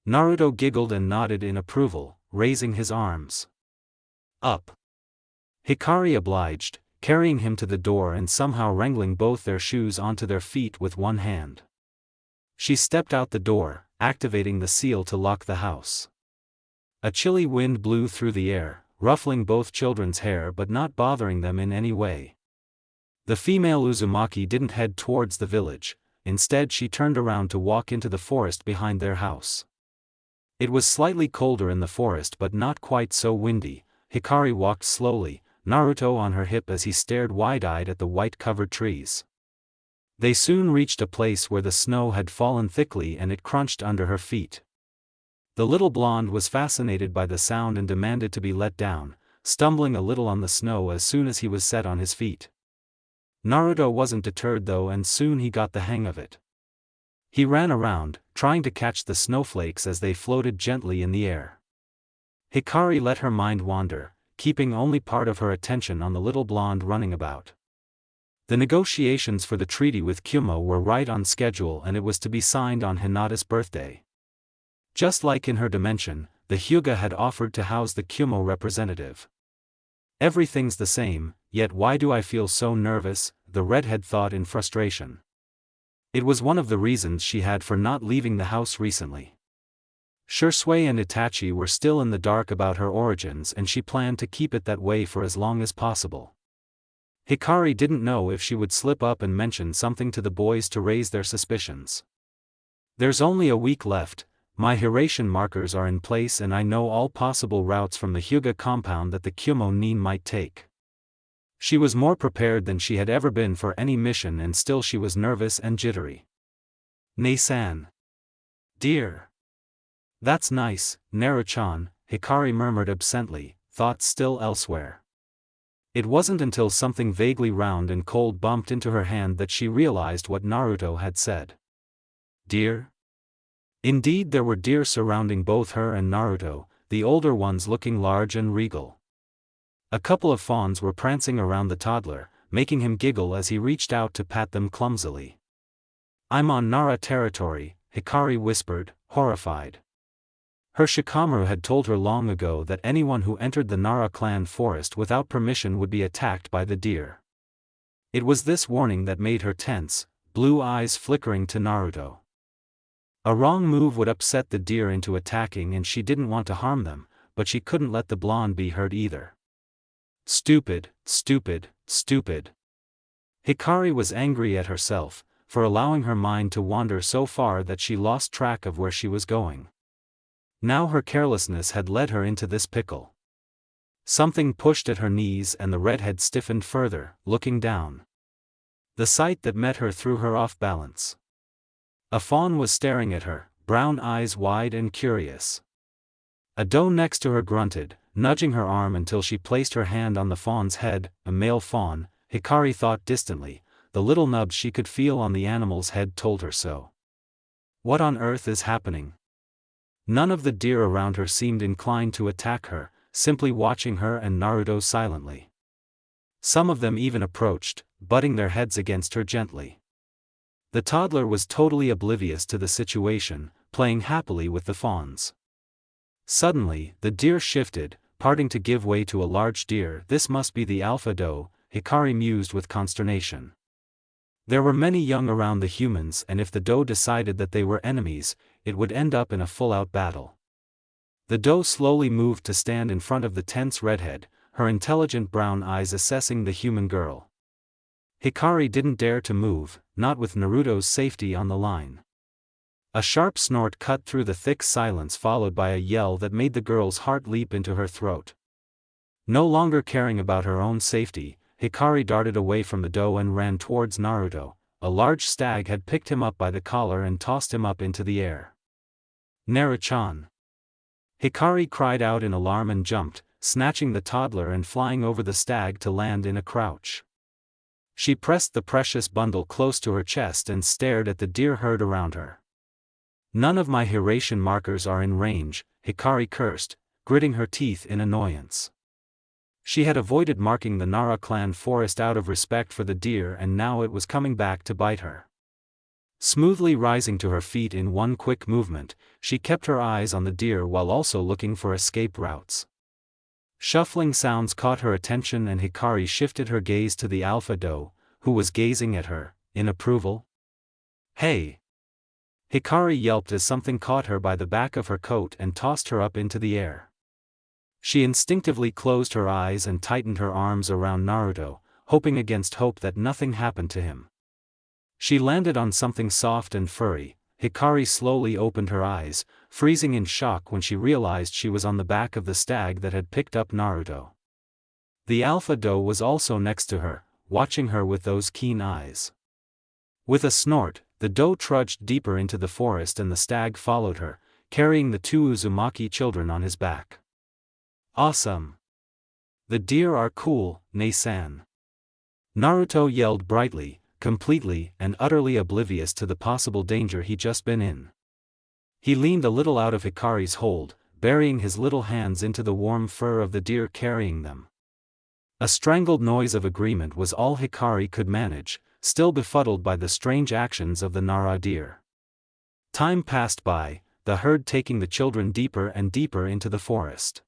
Naruto giggled and nodded in approval, raising his arms. Up. Hikari obliged, carrying him to the door and somehow wrangling both their shoes onto their feet with one hand. She stepped out the door, activating the seal to lock the house. A chilly wind blew through the air, ruffling both children's hair but not bothering them in any way. The female Uzumaki didn't head towards the village, instead she turned around to walk into the forest behind their house. It was slightly colder in the forest but not quite so windy. Hikari walked slowly, Naruto on her hip as he stared wide-eyed at the white-covered trees. They soon reached a place where the snow had fallen thickly and it crunched under her feet. The little blonde was fascinated by the sound and demanded to be let down, stumbling a little on the snow as soon as he was set on his feet. Naruto wasn't deterred though and soon he got the hang of it. He ran around, trying to catch the snowflakes as they floated gently in the air. Hikari let her mind wander, keeping only part of her attention on the little blonde running about. The negotiations for the treaty with Kumo were right on schedule and it was to be signed on Hinata's birthday. Just like in her dimension, the Hyuga had offered to house the Kumo representative. Everything's the same, yet why do I feel so nervous, the redhead thought in frustration. It was one of the reasons she had for not leaving the house recently. Shisui and Itachi were still in the dark about her origins and she planned to keep it that way for as long as possible. Hikari didn't know if she would slip up and mention something to the boys to raise their suspicions. There's only a week left, my Hiraition markers are in place and I know all possible routes from the Hyuga compound that the Kyumo Nin might take. She was more prepared than she had ever been for any mission and still she was nervous and jittery. "Ne-san. Dear. That's nice, Naru-chan," Hikari murmured absently, thoughts still elsewhere. It wasn't until something vaguely round and cold bumped into her hand that she realized what Naruto had said. Deer? Indeed there were deer surrounding both her and Naruto, the older ones looking large and regal. A couple of fawns were prancing around the toddler, making him giggle as he reached out to pat them clumsily. "I'm on Nara territory," Hikari whispered, horrified. Her Shikamaru had told her long ago that anyone who entered the Nara clan forest without permission would be attacked by the deer. It was this warning that made her tense, blue eyes flickering to Naruto. A wrong move would upset the deer into attacking and she didn't want to harm them, but she couldn't let the blonde be hurt either. Stupid, stupid, stupid. Hikari was angry at herself, for allowing her mind to wander so far that she lost track of where she was going. Now her carelessness had led her into this pickle. Something pushed at her knees and the redhead stiffened further, looking down. The sight that met her threw her off balance. A fawn was staring at her, brown eyes wide and curious. A doe next to her grunted, nudging her arm until she placed her hand on the fawn's head, a male fawn, Hikari thought distantly, the little nubs she could feel on the animal's head told her so. What on earth is happening? None of the deer around her seemed inclined to attack her, simply watching her and Naruto silently. Some of them even approached, butting their heads against her gently. The toddler was totally oblivious to the situation, playing happily with the fawns. Suddenly, the deer shifted, parting to give way to a large deer. This must be the alpha doe, Hikari mused with consternation. There were many young around the humans and if the doe decided that they were enemies, it would end up in a full-out battle. The doe slowly moved to stand in front of the tense redhead, her intelligent brown eyes assessing the human girl. Hikari didn't dare to move, not with Naruto's safety on the line. A sharp snort cut through the thick silence followed by a yell that made the girl's heart leap into her throat. No longer caring about her own safety, Hikari darted away from the doe and ran towards Naruto. A large stag had picked him up by the collar and tossed him up into the air. "Naru-chan!" Hikari cried out in alarm and jumped, snatching the toddler and flying over the stag to land in a crouch. She pressed the precious bundle close to her chest and stared at the deer herd around her. "None of my Hiraition markers are in range," Hikari cursed, gritting her teeth in annoyance. She had avoided marking the Nara clan forest out of respect for the deer and now it was coming back to bite her. Smoothly rising to her feet in one quick movement, she kept her eyes on the deer while also looking for escape routes. Shuffling sounds caught her attention and Hikari shifted her gaze to the alpha doe, who was gazing at her, in approval. "Hey!" Hikari yelped as something caught her by the back of her coat and tossed her up into the air. She instinctively closed her eyes and tightened her arms around Naruto, hoping against hope that nothing happened to him. She landed on something soft and furry. Hikari slowly opened her eyes, freezing in shock when she realized she was on the back of the stag that had picked up Naruto. The alpha doe was also next to her, watching her with those keen eyes. With a snort, the doe trudged deeper into the forest and the stag followed her, carrying the two Uzumaki children on his back. "Awesome! The deer are cool, Ne-san!" Naruto yelled brightly, completely and utterly oblivious to the possible danger he'd just been in. He leaned a little out of Hikari's hold, burying his little hands into the warm fur of the deer carrying them. A strangled noise of agreement was all Hikari could manage, still befuddled by the strange actions of the Nara deer. Time passed by, the herd taking the children deeper and deeper into the forest.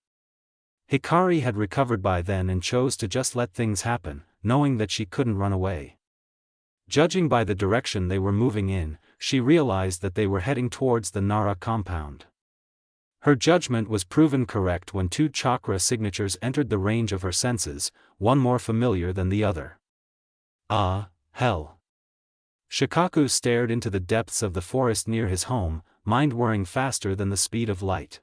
Hikari had recovered by then and chose to just let things happen, knowing that she couldn't run away. Judging by the direction they were moving in, she realized that they were heading towards the Nara compound. Her judgment was proven correct when 2 chakra signatures entered the range of her senses, one more familiar than the other. Ah, hell. Shikaku stared into the depths of the forest near his home, mind whirring faster than the speed of light.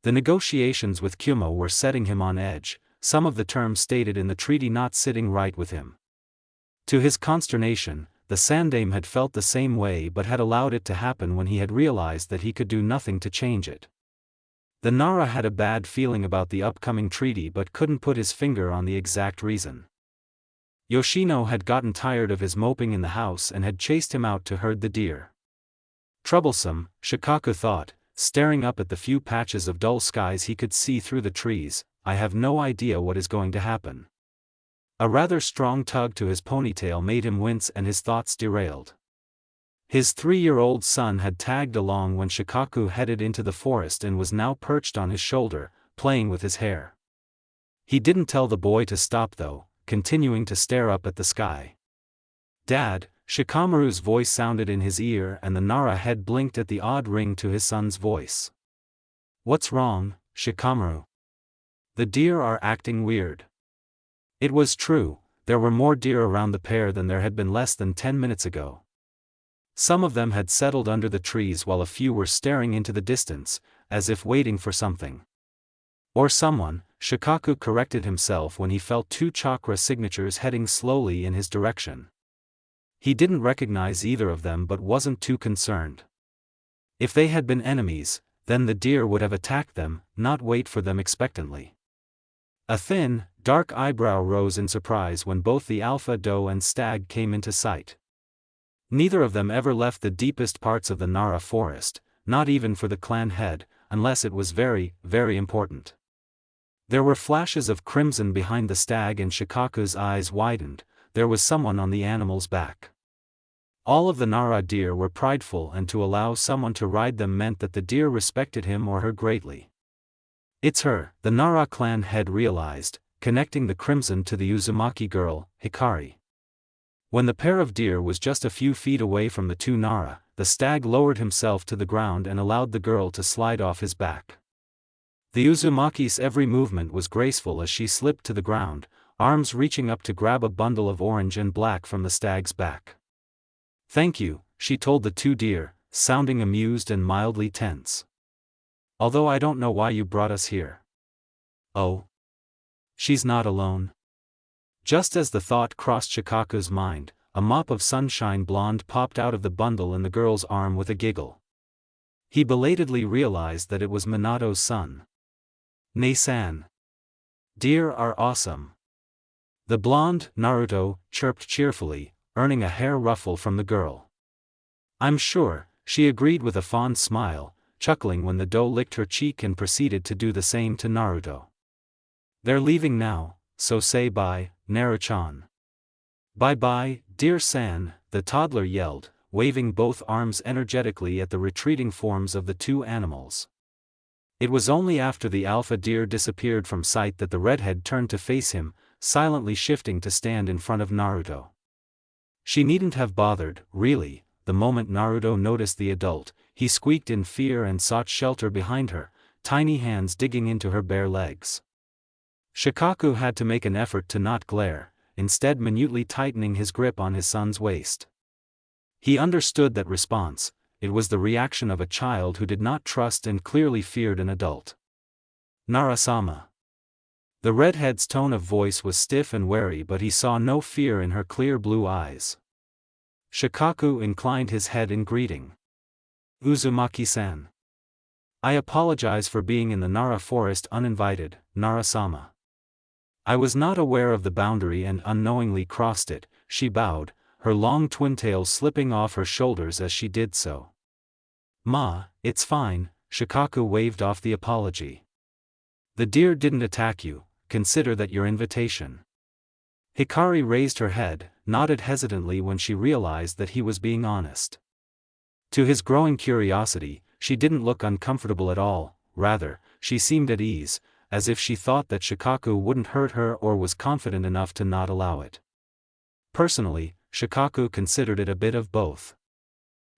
The negotiations with Kyumo were setting him on edge, some of the terms stated in the treaty not sitting right with him. To his consternation, the Sandaime had felt the same way but had allowed it to happen when he had realized that he could do nothing to change it. The Nara had a bad feeling about the upcoming treaty but couldn't put his finger on the exact reason. Yoshino had gotten tired of his moping in the house and had chased him out to herd the deer. Troublesome, Shikaku thought, staring up at the few patches of dull skies he could see through the trees. I have no idea what is going to happen. A rather strong tug to his ponytail made him wince and his thoughts derailed. His 3-year-old son had tagged along when Shikaku headed into the forest and was now perched on his shoulder, playing with his hair. He didn't tell the boy to stop though, continuing to stare up at the sky. Dad, Shikamaru's voice sounded in his ear and the Nara head blinked at the odd ring to his son's voice. What's wrong, Shikamaru? The deer are acting weird. It was true, there were more deer around the pair than there had been less than 10 minutes ago. Some of them had settled under the trees while a few were staring into the distance, as if waiting for something. Or someone, Shikaku corrected himself when he felt 2 chakra signatures heading slowly in his direction. He didn't recognize either of them but wasn't too concerned. If they had been enemies, then the deer would have attacked them, not wait for them expectantly. A thin, dark eyebrow rose in surprise when both the alpha doe and stag came into sight. Neither of them ever left the deepest parts of the Nara forest, not even for the clan head, unless it was very, very important. There were flashes of crimson behind the stag and Shikaku's eyes widened. There was someone on the animal's back. All of the Nara deer were prideful and to allow someone to ride them meant that the deer respected him or her greatly. It's her, the Nara clan head realized, connecting the crimson to the Uzumaki girl, Hikari. When the pair of deer was just a few feet away from the 2 Nara, the stag lowered himself to the ground and allowed the girl to slide off his back. The Uzumaki's every movement was graceful as she slipped to the ground, arms reaching up to grab a bundle of orange and black from the stag's back. Thank you, she told the 2 deer, sounding amused and mildly tense. Although I don't know why you brought us here. Oh? She's not alone. Just as the thought crossed Shikaku's mind, a mop of sunshine blonde popped out of the bundle in the girl's arm with a giggle. He belatedly realized that it was Minato's son. Nei-san. Deer are awesome. The blonde, Naruto, chirped cheerfully, earning a hair ruffle from the girl. I'm sure, she agreed with a fond smile, chuckling when the doe licked her cheek and proceeded to do the same to Naruto. They're leaving now, so say bye, Naru-chan. Bye-bye, dear-san, the toddler yelled, waving both arms energetically at the retreating forms of the 2 animals. It was only after the alpha deer disappeared from sight that the redhead turned to face him, silently shifting to stand in front of Naruto. She needn't have bothered, really. The moment Naruto noticed the adult, he squeaked in fear and sought shelter behind her, tiny hands digging into her bare legs. Shikaku had to make an effort to not glare, instead minutely tightening his grip on his son's waist. He understood that response. It was the reaction of a child who did not trust and clearly feared an adult. Nara-sama. The redhead's tone of voice was stiff and wary but he saw no fear in her clear blue eyes. Shikaku inclined his head in greeting. Uzumaki-san. I apologize for being in the Nara forest uninvited, Nara-sama. I was not aware of the boundary and unknowingly crossed it, she bowed, her long twin tails slipping off her shoulders as she did so. Ma, it's fine, Shikaku waved off the apology. The deer didn't attack you, consider that your invitation. Hikari raised her head, nodded hesitantly when she realized that he was being honest. To his growing curiosity, she didn't look uncomfortable at all, rather, she seemed at ease, as if she thought that Shikaku wouldn't hurt her or was confident enough to not allow it. Personally, Shikaku considered it a bit of both.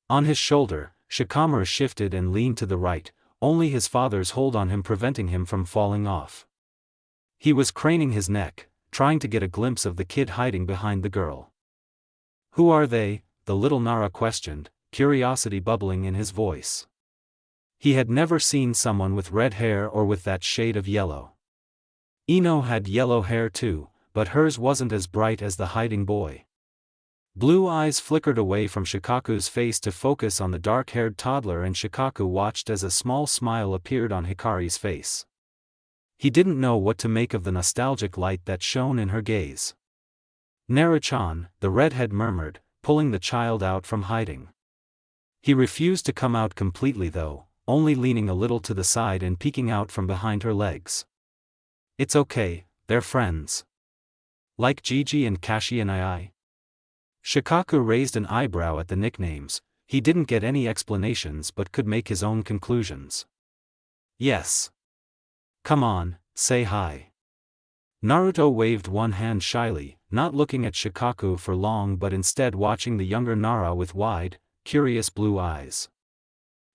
On his shoulder, Shikamaru shifted and leaned to the right, only his father's hold on him preventing him from falling off. He was craning his neck, trying to get a glimpse of the kid hiding behind the girl. "Who are they?" the little Nara questioned, curiosity bubbling in his voice. He had never seen someone with red hair or with that shade of yellow. Ino had yellow hair too, but hers wasn't as bright as the hiding boy. Blue eyes flickered away from Shikaku's face to focus on the dark-haired toddler, and Shikaku watched as a small smile appeared on Hikari's face. He didn't know what to make of the nostalgic light that shone in her gaze. "Naru-chan," the redhead murmured, pulling the child out from hiding. He refused to come out completely though, only leaning a little to the side and peeking out from behind her legs. "It's okay, they're friends. Like Gigi and Kashi and Ai." Shikaku raised an eyebrow at the nicknames. He didn't get any explanations but could make his own conclusions. "Yes. Come on, say hi." Naruto waved one hand shyly, not looking at Shikaku for long but instead watching the younger Nara with wide, curious blue eyes.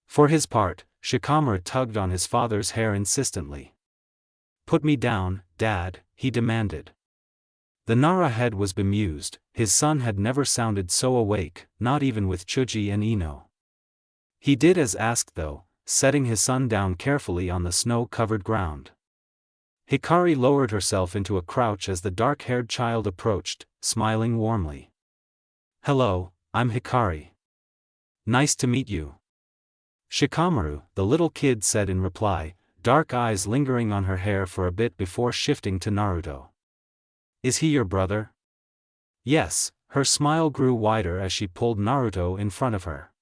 For his part, Shikamaru tugged on his father's hair insistently. "Put me down, Dad," he demanded. The Nara head was bemused. His son had never sounded so awake, not even with Chuji and Ino. He did as asked though, setting his son down carefully on the snow-covered ground. Hikari lowered herself into a crouch as the dark-haired child approached, smiling warmly. "Hello, I'm Hikari. Nice to meet you." "Shikamaru," the little kid said in reply, dark eyes lingering on her hair for a bit before shifting to Naruto. "Is he your brother?" "Yes," her smile grew wider as she pulled Naruto in front of her.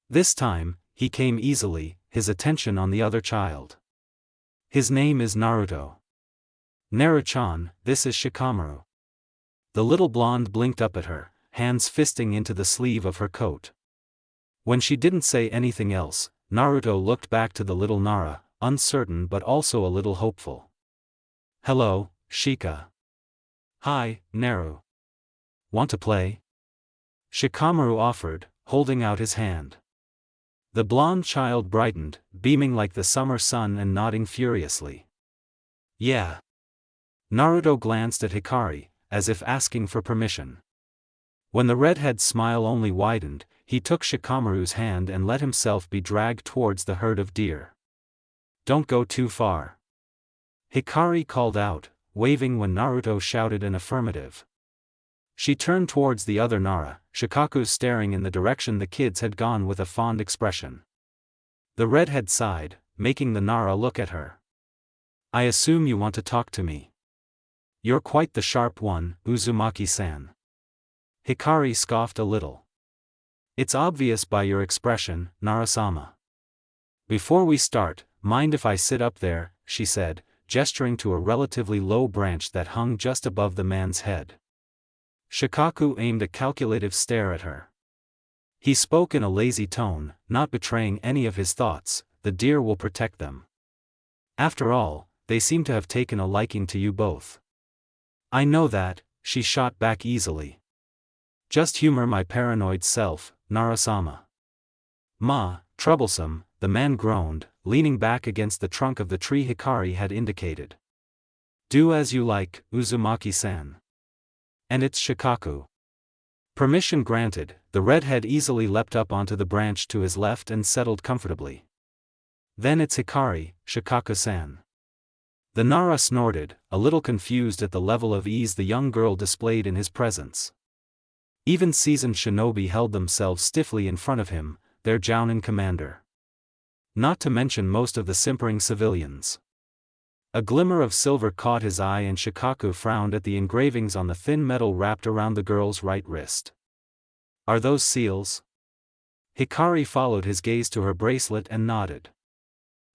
This time, he came easily, his attention on the other child. "His name is Naruto." "Naru-chan, this is Shikamaru." The little blonde blinked up at her, hands fisting into the sleeve of her coat. When she didn't say anything else, Naruto looked back to the little Nara, uncertain but also a little hopeful. "Hello, Shika." "Hi, Naru. Want to play?" Shikamaru offered, holding out his hand. The blonde child brightened, beaming like the summer sun and nodding furiously. "Yeah." Naruto glanced at Hikari, as if asking for permission. When the redhead's smile only widened, he took Shikamaru's hand and let himself be dragged towards the herd of deer. "Don't go too far." Hikari called out, waving when Naruto shouted an affirmative. She turned towards the other Nara, Shikaku staring in the direction the kids had gone with a fond expression. The redhead sighed, making the Nara look at her. "I assume you want to talk to me. You're quite the sharp one, Uzumaki-san." Hikari scoffed a little. "It's obvious by your expression, Narasama." "Before we start, mind if I sit up there," she said, gesturing to a relatively low branch that hung just above the man's head. Shikaku aimed a calculative stare at her. He spoke in a lazy tone, not betraying any of his thoughts. "The deer will protect them. After all, they seem to have taken a liking to you both." "I know that," she shot back easily. "Just humor my paranoid self, Narasama." Troublesome," the man groaned, leaning back against the trunk of the tree Hikari had indicated. "Do as you like, Uzumaki-san." "And it's Shikaku." Permission granted, the redhead easily leapt up onto the branch to his left and settled comfortably. "Then it's Hikari, Shikaku-san." The Nara snorted, a little confused at the level of ease the young girl displayed in his presence. Even seasoned shinobi held themselves stiffly in front of him, their jounin commander. Not to mention most of the simpering civilians. A glimmer of silver caught his eye and Shikaku frowned at the engravings on the thin metal wrapped around the girl's right wrist. "Are those seals?" Hikari followed his gaze to her bracelet and nodded.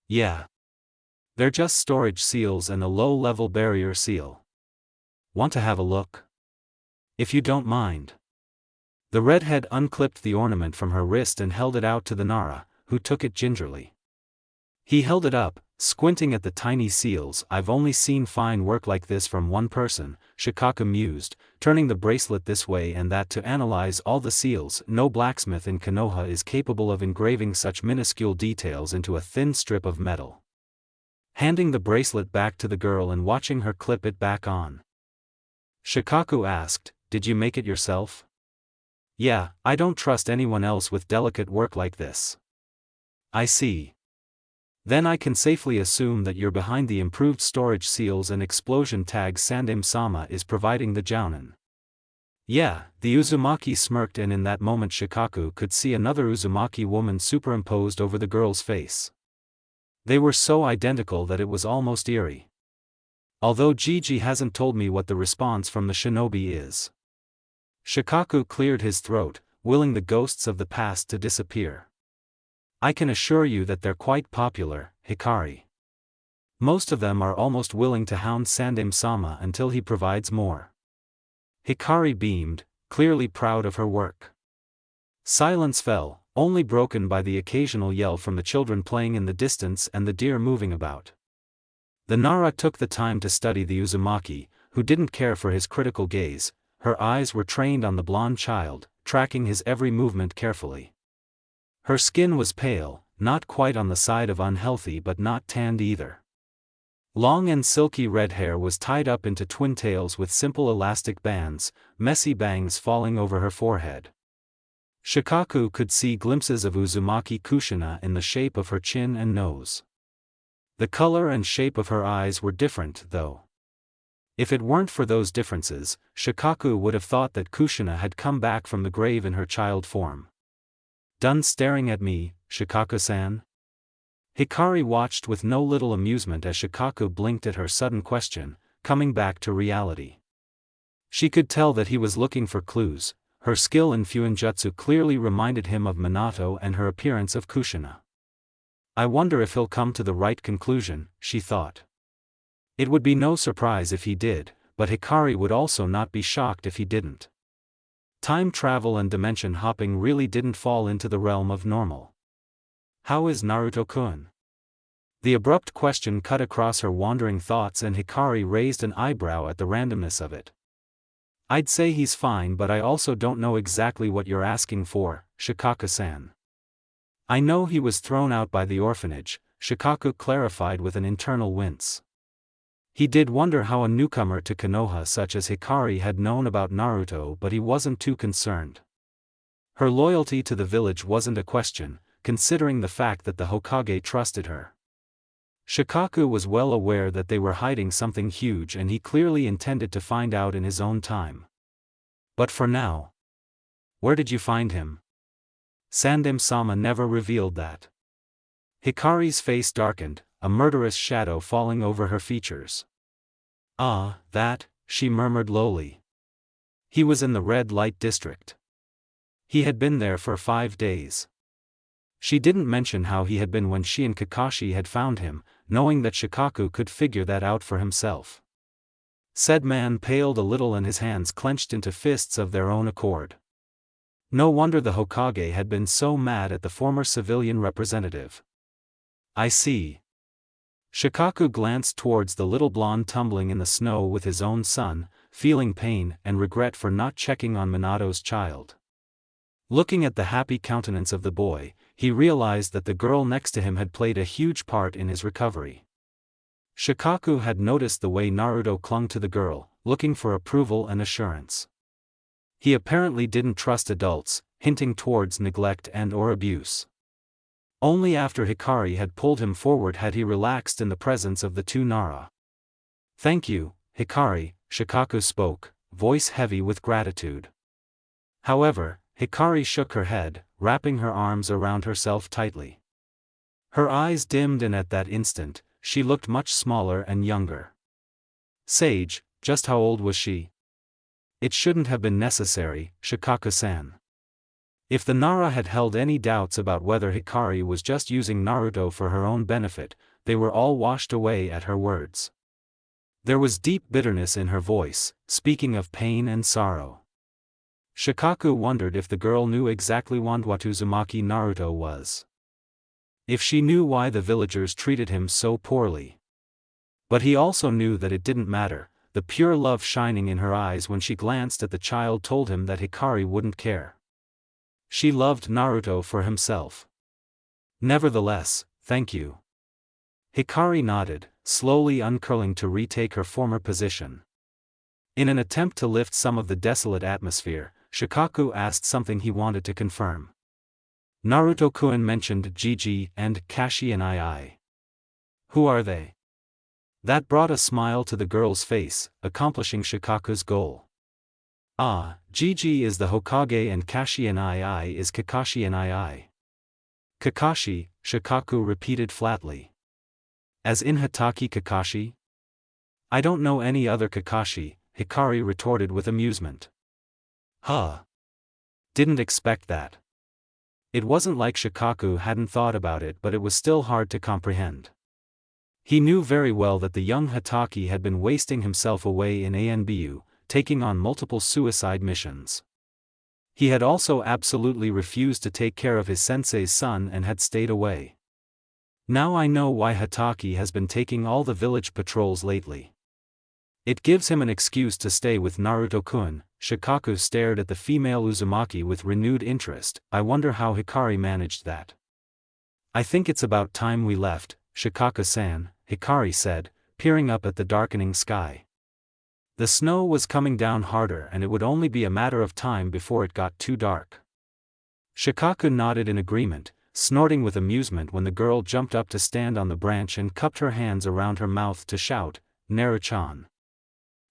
"Yeah. They're just storage seals and a low-level barrier seal. Want to have a look? If you don't mind." The redhead unclipped the ornament from her wrist and held it out to the Nara, who took it gingerly. He held it up, Squinting at the tiny seals, I've only seen fine work like this from one person, Shikaku mused, turning the bracelet this way and that to analyze all the seals. No blacksmith in Konoha is capable of engraving such minuscule details into a thin strip of metal. Handing the bracelet back to the girl and watching her clip it back on, Shikaku asked, "Did you make it yourself?" "Yeah, I don't trust anyone else with delicate work like this." "I see. Then I can safely assume that you're behind the improved storage seals and explosion tags Sandem-sama is providing the jounin." "Yeah," the Uzumaki smirked, and in that moment Shikaku could see another Uzumaki woman superimposed over the girl's face. They were so identical that it was almost eerie. "Although Gigi hasn't told me what the response from the shinobi is." Shikaku cleared his throat, willing the ghosts of the past to disappear. "I can assure you that they're quite popular, Hikari. Most of them are almost willing to hound Sandem-sama until he provides more." Hikari beamed, clearly proud of her work. Silence fell, only broken by the occasional yell from the children playing in the distance and the deer moving about. The Nara took the time to study the Uzumaki, who didn't care for his critical gaze. Her eyes were trained on the blonde child, tracking his every movement carefully. Her skin was pale, not quite on the side of unhealthy but not tanned either. Long and silky red hair was tied up into twin tails with simple elastic bands, messy bangs falling over her forehead. Shikaku could see glimpses of Uzumaki Kushina in the shape of her chin and nose. The color and shape of her eyes were different, though. If it weren't for those differences, Shikaku would have thought that Kushina had come back from the grave in her child form. "Done staring at me, Shikaku-san?" Hikari watched with no little amusement as Shikaku blinked at her sudden question, coming back to reality. She could tell that he was looking for clues. Her skill in Fuinjutsu clearly reminded him of Minato and her appearance of Kushina. "I wonder if he'll come to the right conclusion," she thought. It would be no surprise if he did, but Hikari would also not be shocked if he didn't. Time travel and dimension hopping really didn't fall into the realm of normal. "How is Naruto-kun?" The abrupt question cut across her wandering thoughts, and Hikari raised an eyebrow at the randomness of it. "I'd say he's fine, but I also don't know exactly what you're asking for, Shikaku-san." "I know he was thrown out by the orphanage," Shikaku clarified with an internal wince. He did wonder how a newcomer to Konoha such as Hikari had known about Naruto, but he wasn't too concerned. Her loyalty to the village wasn't a question, considering the fact that the Hokage trusted her. Shikaku was well aware that they were hiding something huge, and he clearly intended to find out in his own time. But for now, "Where did you find him?" Sandem-sama never revealed that. Hikari's face darkened, a murderous shadow falling over her features. "Ah, that," she murmured lowly. "He was in the red light district. He had been there for 5 days." She didn't mention how he had been when she and Kakashi had found him, knowing that Shikaku could figure that out for himself. Said man paled a little and his hands clenched into fists of their own accord. No wonder the Hokage had been so mad at the former civilian representative. "I see." Shikaku glanced towards the little blonde tumbling in the snow with his own son, feeling pain and regret for not checking on Minato's child. Looking at the happy countenance of the boy, he realized that the girl next to him had played a huge part in his recovery. Shikaku had noticed the way Naruto clung to the girl, looking for approval and assurance. He apparently didn't trust adults, hinting towards neglect and/or abuse. Only after Hikari had pulled him forward had he relaxed in the presence of the two Nara. "Thank you, Hikari," Shikaku spoke, voice heavy with gratitude. However, Hikari shook her head, wrapping her arms around herself tightly. Her eyes dimmed, and at that instant, she looked much smaller and younger. Sage, just how old was she? "It shouldn't have been necessary, Shikaku-san." If the Nara had held any doubts about whether Hikari was just using Naruto for her own benefit, they were all washed away at her words. There was deep bitterness in her voice, speaking of pain and sorrow. Shikaku wondered if the girl knew exactly what Uzumaki Naruto was. If she knew why the villagers treated him so poorly. But he also knew that it didn't matter, the pure love shining in her eyes when she glanced at the child told him that Hikari wouldn't care. She loved Naruto for himself. Nevertheless, thank you. Hikari nodded, slowly uncurling to retake her former position. In an attempt to lift some of the desolate atmosphere, Shikaku asked something he wanted to confirm. Naruto-kun mentioned Gigi and Kashi and II. Who are they? That brought a smile to the girl's face, accomplishing Shikaku's goal. Ah, Gigi is the Hokage and Kashi and II is Kakashi and II. Kakashi, Shikaku repeated flatly. As in Hitachi Kakashi? I don't know any other Kakashi, Hikari retorted with amusement. Huh. Didn't expect that. It wasn't like Shikaku hadn't thought about it, but it was still hard to comprehend. He knew very well that the young Hitachi had been wasting himself away in ANBU, taking on multiple suicide missions. He had also absolutely refused to take care of his sensei's son and had stayed away. Now I know why Hitachi has been taking all the village patrols lately. It gives him an excuse to stay with Naruto-kun. Shikaku stared at the female Uzumaki with renewed interest. I wonder how Hikari managed that. I think it's about time we left, Shikaku-san, Hikari said, peering up at the darkening sky. The snow was coming down harder and it would only be a matter of time before it got too dark. Shikaku nodded in agreement, snorting with amusement when the girl jumped up to stand on the branch and cupped her hands around her mouth to shout, Naru-chan.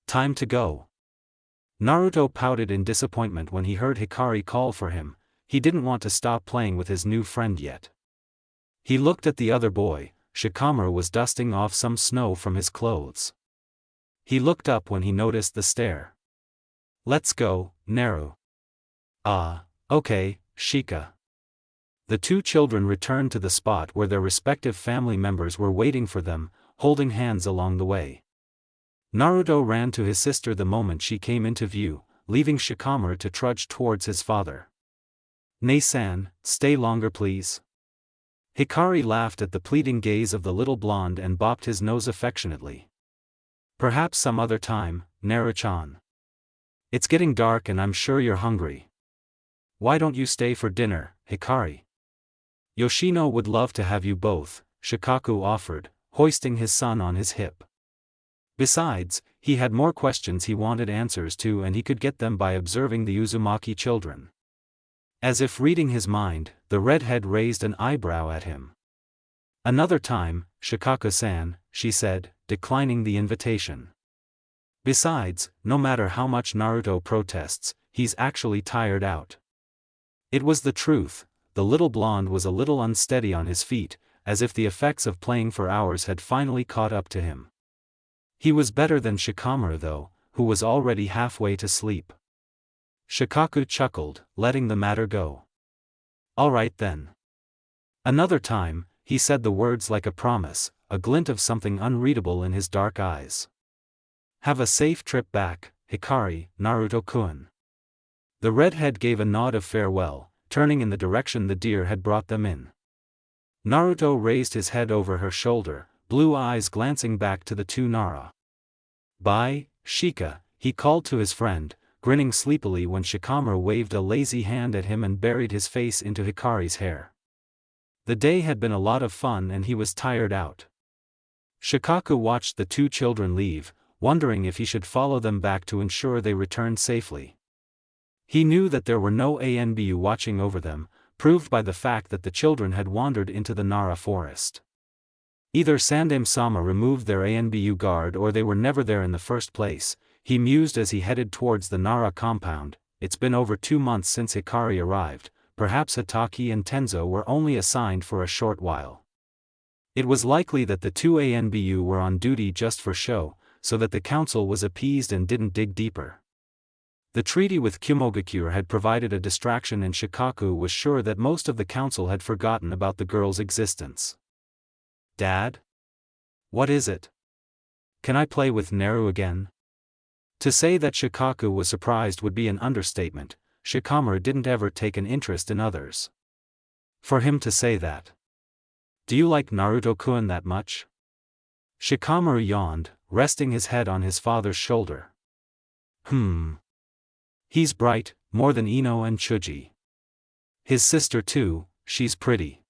Time to go. Naruto pouted in disappointment when he heard Hikari call for him. He didn't want to stop playing with his new friend yet. He looked at the other boy. Shikamaru was dusting off some snow from his clothes. He looked up when he noticed the stare. Let's go, Naru. Ah, okay, Shika. The two children returned to the spot where their respective family members were waiting for them, holding hands along the way. Naruto ran to his sister the moment she came into view, leaving Shikamaru to trudge towards his father. Nei-san, stay longer please. Hikari laughed at the pleading gaze of the little blonde and bopped his nose affectionately. Perhaps some other time, Naru-chan. It's getting dark and I'm sure you're hungry. Why don't you stay for dinner, Hikari? Yoshino would love to have you both, Shikaku offered, hoisting his son on his hip. Besides, he had more questions he wanted answers to and he could get them by observing the Uzumaki children. As if reading his mind, the redhead raised an eyebrow at him. Another time, Shikaku-san, she said, declining the invitation. Besides, no matter how much Naruto protests, he's actually tired out. It was the truth, the little blonde was a little unsteady on his feet, as if the effects of playing for hours had finally caught up to him. He was better than Shikamaru though, who was already halfway to sleep. Shikaku chuckled, letting the matter go. All right then. Another time, he said the words like a promise, a glint of something unreadable in his dark eyes. Have a safe trip back, Hikari, Naruto-kun. The redhead gave a nod of farewell, turning in the direction the deer had brought them in. Naruto raised his head over her shoulder, blue eyes glancing back to the two Nara. Bye, Shika, he called to his friend, grinning sleepily when Shikamaru waved a lazy hand at him and buried his face into Hikari's hair. The day had been a lot of fun and he was tired out. Shikaku watched the two children leave, wondering if he should follow them back to ensure they returned safely. He knew that there were no ANBU watching over them, proved by the fact that the children had wandered into the Nara forest. Either Sandame-sama removed their ANBU guard or they were never there in the first place, he mused as he headed towards the Nara compound. It's been over 2 months since Hikari arrived, perhaps Hitachi and Tenzo were only assigned for a short while. It was likely that the two ANBU were on duty just for show, so that the council was appeased and didn't dig deeper. The treaty with Kumogakure had provided a distraction and Shikaku was sure that most of the council had forgotten about the girl's existence. Dad? What is it? Can I play with Naru again? To say that Shikaku was surprised would be an understatement. Shikamaru didn't ever take an interest in others. For him to say that. Do you like Naruto-kun that much? Shikamaru yawned, resting his head on his father's shoulder. He's bright, more than Ino and Chuji. His sister too, she's pretty.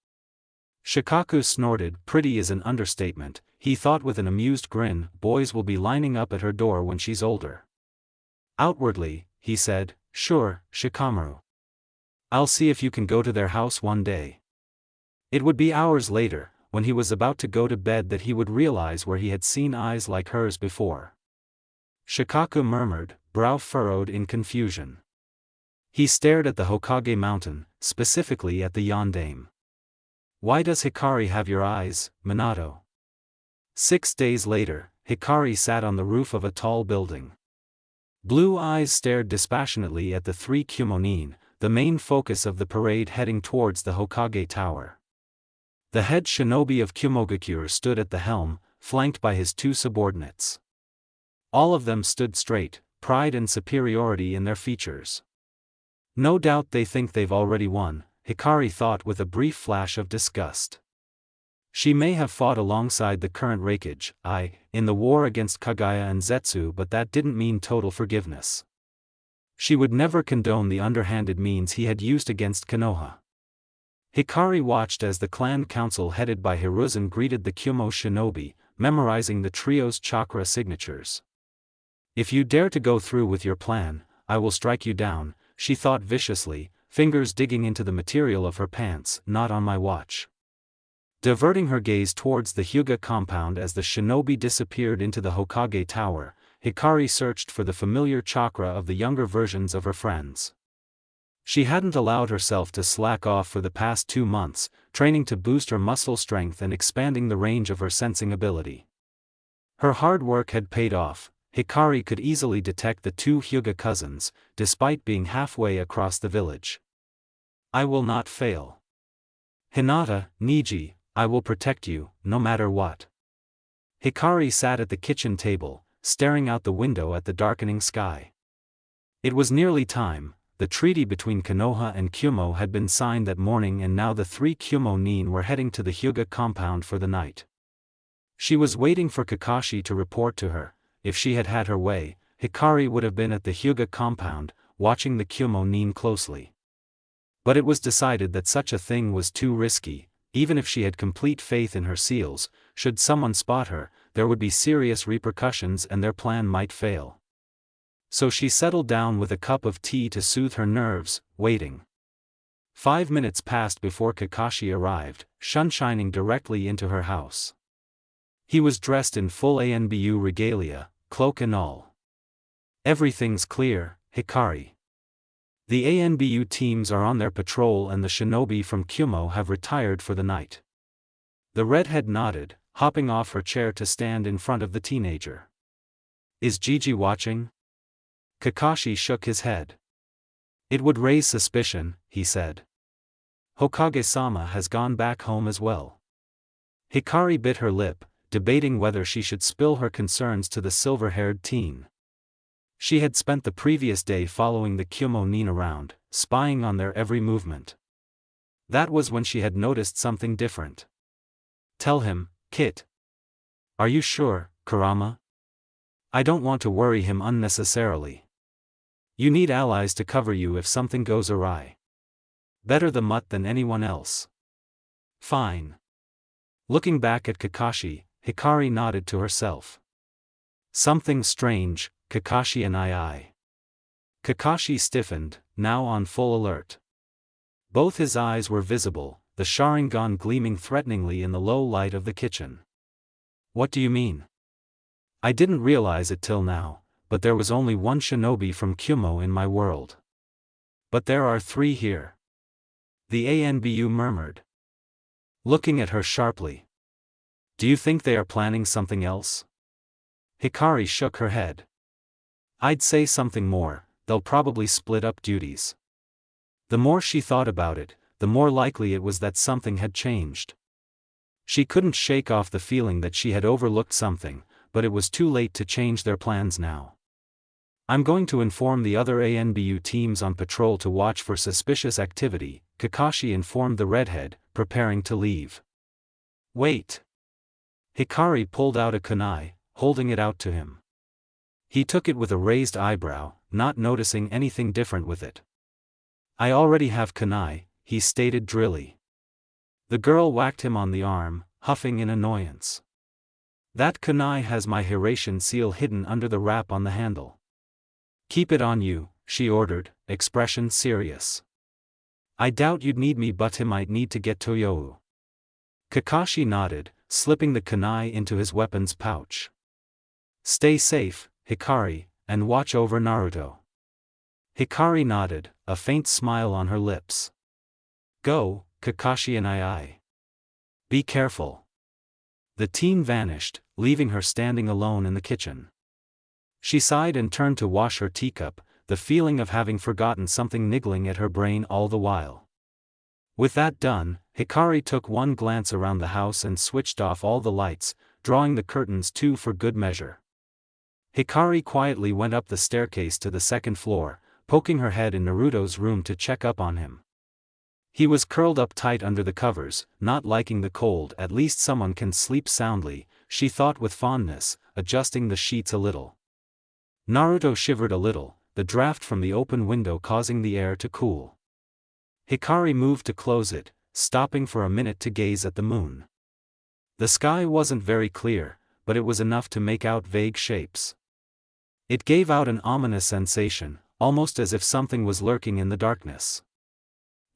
Shikaku snorted. Pretty is an understatement, he thought with an amused grin. Boys will be lining up at her door when she's older. Outwardly, he said, sure, Shikamaru. I'll see if you can go to their house one day. It would be hours later, when he was about to go to bed, that he would realize where he had seen eyes like hers before. Shikaku murmured, brow furrowed in confusion. He stared at the Hokage mountain, specifically at the Yondaime. Why does Hikari have your eyes, Minato? 6 days later, Hikari sat on the roof of a tall building. Blue eyes stared dispassionately at the 3 Kumonin, the main focus of the parade heading towards the Hokage tower. The head shinobi of Kumogakure stood at the helm, flanked by his 2 subordinates. All of them stood straight, pride and superiority in their features. No doubt they think they've already won, Hikari thought with a brief flash of disgust. She may have fought alongside the current Raikage, in the war against Kagaya and Zetsu, but that didn't mean total forgiveness. She would never condone the underhanded means he had used against Konoha. Hikari watched as the clan council headed by Hiruzen greeted the Kumo shinobi, memorizing the trio's chakra signatures. If you dare to go through with your plan, I will strike you down, she thought viciously, fingers digging into the material of her pants. Not on my watch. Diverting her gaze towards the Hyuga compound as the shinobi disappeared into the Hokage tower, Hikari searched for the familiar chakra of the younger versions of her friends. She hadn't allowed herself to slack off for the past 2 months, training to boost her muscle strength and expanding the range of her sensing ability. Her hard work had paid off. Hikari could easily detect the 2 Hyuga cousins, despite being halfway across the village. I will not fail. Hinata, Niji, I will protect you, no matter what. Hikari sat at the kitchen table, staring out the window at the darkening sky. It was nearly time. The treaty between Konoha and Kumo had been signed that morning, and now the 3 Kumo-nin were heading to the Hyuga compound for the night. She was waiting for Kakashi to report to her. If she had had her way, Hikari would have been at the Hyuga compound, watching the Kumo-nin closely. But it was decided that such a thing was too risky. Even if she had complete faith in her seals, should someone spot her, there would be serious repercussions and their plan might fail. So she settled down with a cup of tea to soothe her nerves, waiting. 5 minutes passed before Kakashi arrived, sunshining directly into her house. He was dressed in full ANBU regalia, cloak and all. Everything's clear, Hikari. The ANBU teams are on their patrol and the shinobi from Kumo have retired for the night. The redhead nodded, hopping off her chair to stand in front of the teenager. Is Gigi watching? Kakashi shook his head. It would raise suspicion, he said. Hokage-sama has gone back home as well. Hikari bit her lip, debating whether she should spill her concerns to the silver-haired teen. She had spent the previous day following the Kumo-nin around, spying on their every movement. That was when she had noticed something different. Tell him, Kit. Are you sure, Kurama? I don't want to worry him unnecessarily. You need allies to cover you if something goes awry. Better the mutt than anyone else. Fine. Looking back at Kakashi, Hikari nodded to herself. Something strange, Kakashi and I. Kakashi stiffened, now on full alert. Both his eyes were visible, the Sharingan gleaming threateningly in the low light of the kitchen. What do you mean? I didn't realize it till now, but there was only one shinobi from Kumo in my world. But there are 3 here. The ANBU murmured, looking at her sharply. Do you think they are planning something else? Hikari shook her head. I'd say something more, they'll probably split up duties. The more she thought about it, the more likely it was that something had changed. She couldn't shake off the feeling that she had overlooked something, but it was too late to change their plans now. I'm going to inform the other ANBU teams on patrol to watch for suspicious activity, Kakashi informed the redhead, preparing to leave. Wait. Hikari pulled out a kunai, holding it out to him. He took it with a raised eyebrow, not noticing anything different with it. I already have kunai, he stated drily. The girl whacked him on the arm, huffing in annoyance. That kunai has my Hiratian seal hidden under the wrap on the handle. Keep it on you, she ordered, expression serious. I doubt you'd need me, but he might need to get Toyou. Kakashi nodded, slipping the kunai into his weapons pouch. Stay safe, Hikari, and watch over Naruto. Hikari nodded, a faint smile on her lips. Go, Kakashi and I. Be careful. The teen vanished, leaving her standing alone in the kitchen. She sighed and turned to wash her teacup, the feeling of having forgotten something niggling at her brain all the while. With that done, Hikari took one glance around the house and switched off all the lights, drawing the curtains too for good measure. Hikari quietly went up the staircase to the second floor, poking her head in Naruto's room to check up on him. He was curled up tight under the covers, not liking the cold. At least someone can sleep soundly, she thought with fondness, adjusting the sheets a little. Naruto shivered a little, the draft from the open window causing the air to cool. Hikari moved to close it, stopping for a minute to gaze at the moon. The sky wasn't very clear, but it was enough to make out vague shapes. It gave out an ominous sensation, almost as if something was lurking in the darkness.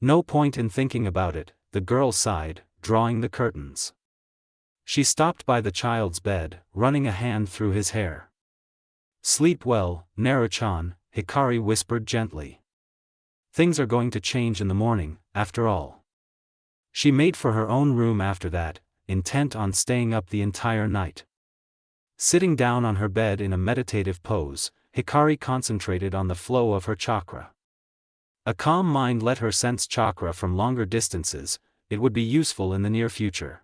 No point in thinking about it, the girl sighed, drawing the curtains. She stopped by the child's bed, running a hand through his hair. Sleep well, Naru-chan, Hikari whispered gently. Things are going to change in the morning, after all. She made for her own room after that, intent on staying up the entire night. Sitting down on her bed in a meditative pose, Hikari concentrated on the flow of her chakra. A calm mind let her sense chakra from longer distances. It would be useful in the near future.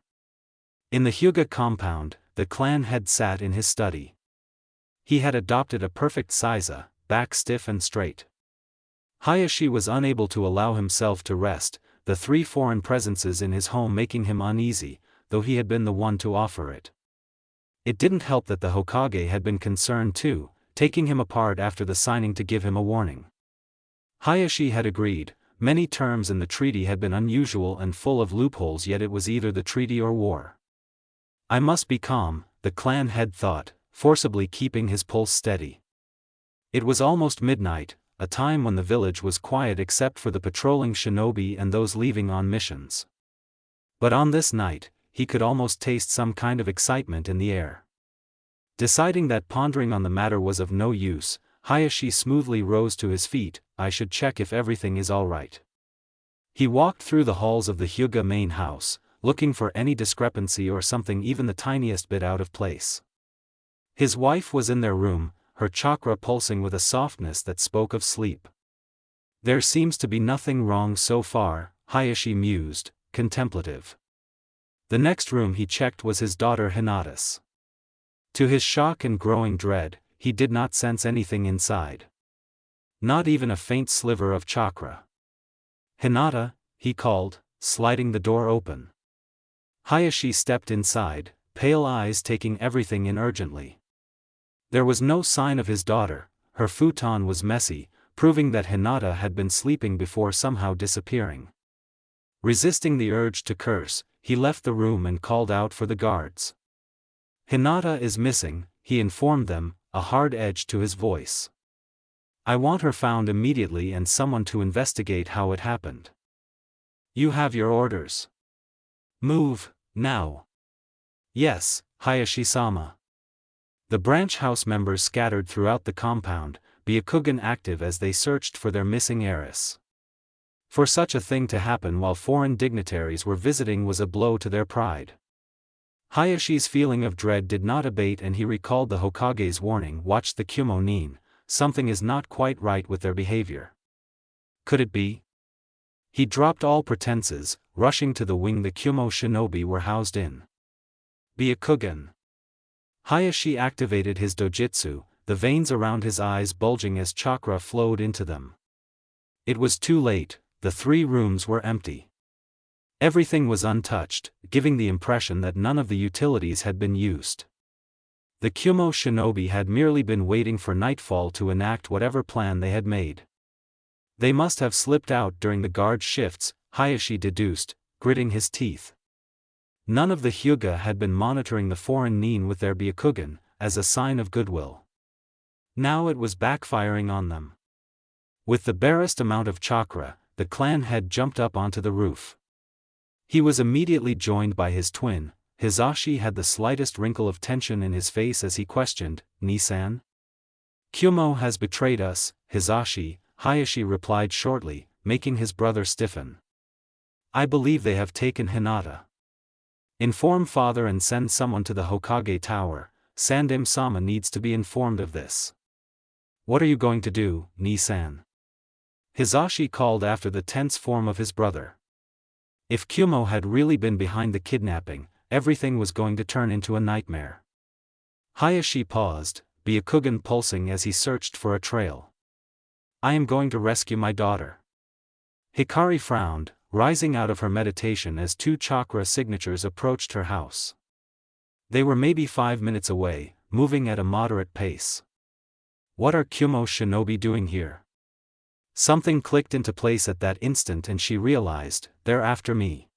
In the Hyuga compound, the clan head sat in his study. He had adopted a perfect seiza, back stiff and straight. Hayashi was unable to allow himself to rest, the 3 foreign presences in his home making him uneasy, though he had been the one to offer it. It didn't help that the Hokage had been concerned too, taking him apart after the signing to give him a warning. Hayashi had agreed. Many terms in the treaty had been unusual and full of loopholes, yet it was either the treaty or war. I must be calm, the clan head thought, forcibly keeping his pulse steady. It was almost midnight, a time when the village was quiet except for the patrolling shinobi and those leaving on missions. But on this night, he could almost taste some kind of excitement in the air. Deciding that pondering on the matter was of no use, Hayashi smoothly rose to his feet. I should check if everything is all right. He walked through the halls of the Hyuga main house, looking for any discrepancy or something even the tiniest bit out of place. His wife was in their room, her chakra pulsing with a softness that spoke of sleep. There seems to be nothing wrong so far, Hayashi mused, contemplative. The next room he checked was his daughter Hinata's. To his shock and growing dread, he did not sense anything inside. Not even a faint sliver of chakra. Hinata, he called, sliding the door open. Hayashi stepped inside, pale eyes taking everything in urgently. There was no sign of his daughter. Her futon was messy, proving that Hinata had been sleeping before somehow disappearing. Resisting the urge to curse, he left the room and called out for the guards. Hinata is missing, he informed them, a hard edge to his voice. I want her found immediately and someone to investigate how it happened. You have your orders. Move, now. Yes, Hayashi-sama. The branch house members scattered throughout the compound, Byakugan active as they searched for their missing heiress. For such a thing to happen while foreign dignitaries were visiting was a blow to their pride. Hayashi's feeling of dread did not abate and he recalled the Hokage's warning, watch the Kumo Nin, something is not quite right with their behavior. Could it be? He dropped all pretenses, rushing to the wing the Kumo shinobi were housed in. Byakugan. Hayashi activated his dojutsu, the veins around his eyes bulging as chakra flowed into them. It was too late, the 3 rooms were empty. Everything was untouched, giving the impression that none of the utilities had been used. The Kumo shinobi had merely been waiting for nightfall to enact whatever plan they had made. They must have slipped out during the guard shifts, Hayashi deduced, gritting his teeth. None of the Hyuga had been monitoring the foreign nin with their Byakugan, as a sign of goodwill. Now it was backfiring on them. With the barest amount of chakra, the clan head jumped up onto the roof. He was immediately joined by his twin. Hisashi had the slightest wrinkle of tension in his face as he questioned, "Nisan? Kumo has betrayed us, Hisashi," Hayashi replied shortly, making his brother stiffen. "I believe they have taken Hinata. Inform father and send someone to the Hokage tower. Sandem-sama needs to be informed of this." "What are you going to do, Nisan?" Hisashi called after the tense form of his brother. If Kumo had really been behind the kidnapping, everything was going to turn into a nightmare. Hayashi paused, Byakugan pulsing as he searched for a trail. "I am going to rescue my daughter." Hikari frowned, rising out of her meditation as 2 chakra signatures approached her house. They were maybe 5 minutes away, moving at a moderate pace. What are Kumo shinobi doing here? Something clicked into place at that instant and she realized, they're after me.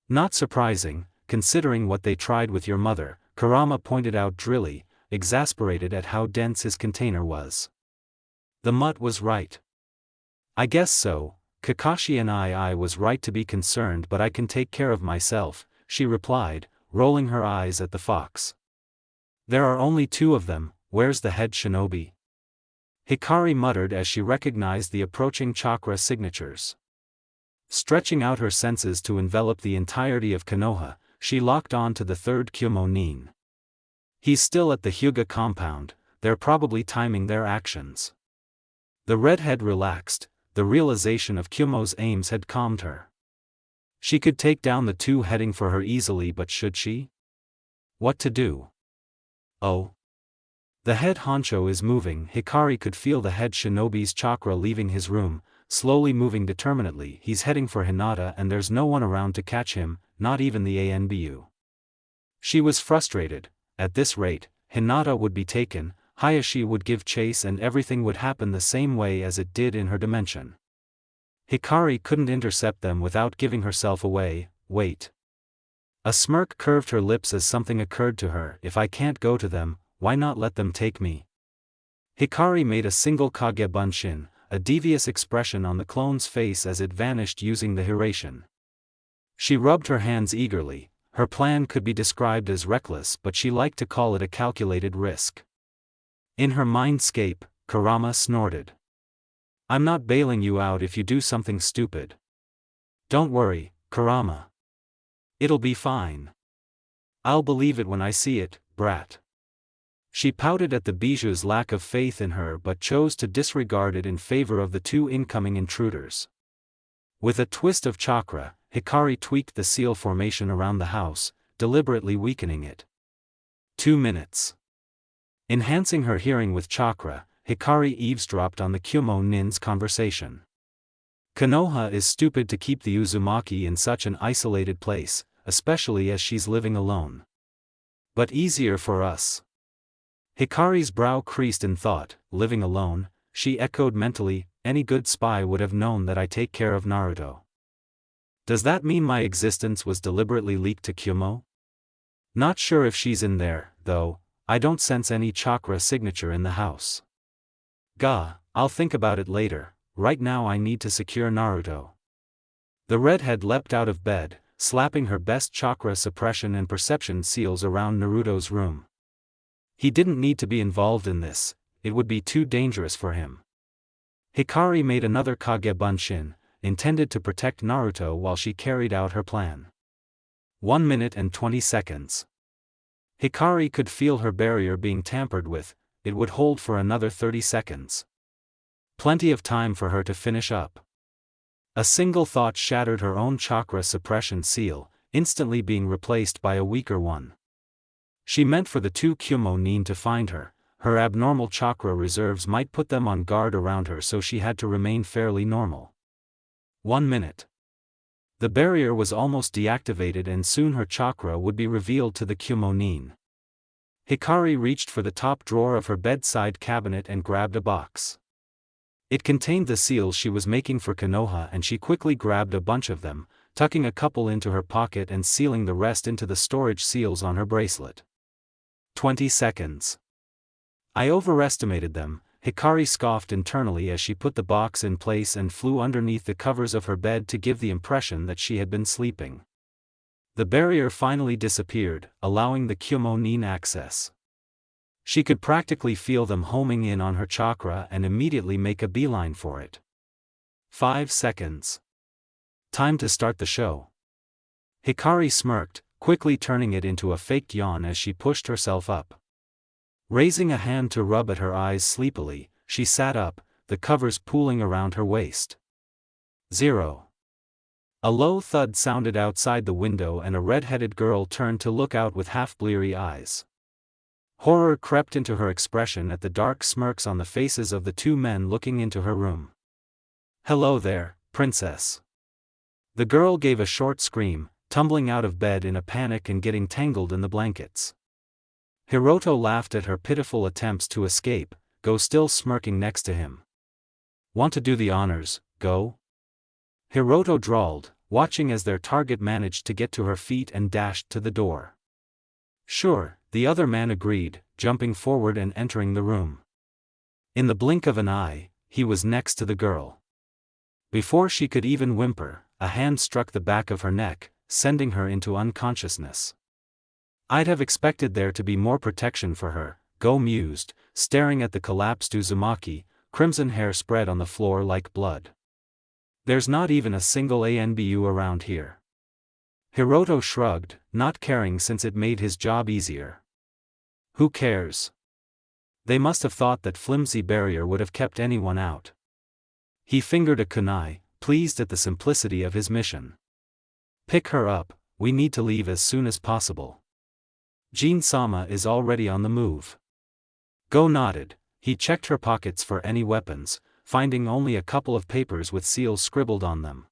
Not surprising, considering what they tried with your mother, Kurama pointed out drily, exasperated at how dense his container was. The mutt was right. "I guess so, Kakashi and I was right to be concerned, but I can take care of myself," she replied, rolling her eyes at the fox. "There are only 2 of them, where's the head shinobi?" Hikari muttered as she recognized the approaching chakra signatures. Stretching out her senses to envelop the entirety of Konoha, she locked on to the 3rd Kumo nin. "He's still at the Hyuga compound, they're probably timing their actions." The redhead relaxed, the realization of Kumo's aims had calmed her. She could take down the 2 heading for her easily, but should she? What to do? "Oh. The head honcho is moving." Hikari could feel the head shinobi's chakra leaving his room, slowly moving determinedly. "He's heading for Hinata and there's no one around to catch him, not even the Anbu." She was frustrated. At this rate, Hinata would be taken, Hayashi would give chase and everything would happen the same way as it did in her dimension. Hikari couldn't intercept them without giving herself away. "Wait." A smirk curved her lips as something occurred to her. "If I can't go to them, why not let them take me?" Hikari made a single kage bunshin, a devious expression on the clone's face as it vanished using the Hiration. She rubbed her hands eagerly. Her plan could be described as reckless, but she liked to call it a calculated risk. In her mindscape, Kurama snorted. "I'm not bailing you out if you do something stupid. Don't worry, Kurama. It'll be fine. I'll believe it when I see it, brat." She pouted at the Biju's lack of faith in her but chose to disregard it in favor of the 2 incoming intruders. With a twist of chakra, Hikari tweaked the seal formation around the house, deliberately weakening it. 2 minutes. Enhancing her hearing with chakra, Hikari eavesdropped on the Kumo nin's conversation. "Konoha is stupid to keep the Uzumaki in such an isolated place, especially as she's living alone. But easier for us." Hikari's brow creased in thought. "Living alone," she echoed mentally. "Any good spy would have known that I take care of Naruto. Does that mean my existence was deliberately leaked to Kumo? Not sure if she's in there, though. I don't sense any chakra signature in the house. Gah, I'll think about it later. Right now I need to secure Naruto." The redhead leapt out of bed, slapping her best chakra suppression and perception seals around Naruto's room. He didn't need to be involved in this, it would be too dangerous for him. Hikari made another kage bunshin, intended to protect Naruto while she carried out her plan. 1 minute and 20 seconds. Hikari could feel her barrier being tampered with. It would hold for another 30 seconds. Plenty of time for her to finish up. A single thought shattered her own chakra suppression seal, instantly being replaced by a weaker one. She meant for the 2 Kumo nin to find her. Her abnormal chakra reserves might put them on guard around her, so she had to remain fairly normal. 1 minute. The barrier was almost deactivated and soon her chakra would be revealed to the Kumo-nin. Hikari reached for the top drawer of her bedside cabinet and grabbed a box. It contained the seals she was making for Konoha, and she quickly grabbed a bunch of them, tucking a couple into her pocket and sealing the rest into the storage seals on her bracelet. 20 seconds. I overestimated them, Hikari scoffed internally as she put the box in place and flew underneath the covers of her bed to give the impression that she had been sleeping. The barrier finally disappeared, allowing the Kumo-nin access. She could practically feel them homing in on her chakra and immediately make a beeline for it. 5 seconds. Time to start the show. Hikari smirked, quickly turning it into a fake yawn as she pushed herself up. Raising a hand to rub at her eyes sleepily, she sat up, the covers pooling around her waist. 0. A low thud sounded outside the window and a red-headed girl turned to look out with half-bleary eyes. Horror crept into her expression at the dark smirks on the faces of the two men looking into her room. "Hello there, princess." The girl gave a short scream, tumbling out of bed in a panic and getting tangled in the blankets. Hiroto laughed at her pitiful attempts to escape, Go still smirking next to him. "Want to do the honors, Go?" Hiroto drawled, watching as their target managed to get to her feet and dashed to the door. "Sure," the other man agreed, jumping forward and entering the room. In the blink of an eye, he was next to the girl. Before she could even whimper, a hand struck the back of her neck, sending her into unconsciousness. "I'd have expected there to be more protection for her," Go mused, staring at the collapsed Uzumaki, crimson hair spread on the floor like blood. "There's not even a single ANBU around here." Hiroto shrugged, not caring since it made his job easier. "Who cares? They must have thought that flimsy barrier would have kept anyone out." He fingered a kunai, pleased at the simplicity of his mission. "Pick her up, we need to leave as soon as possible. Jin-sama is already on the move." Go nodded, he checked her pockets for any weapons, finding only a couple of papers with seals scribbled on them.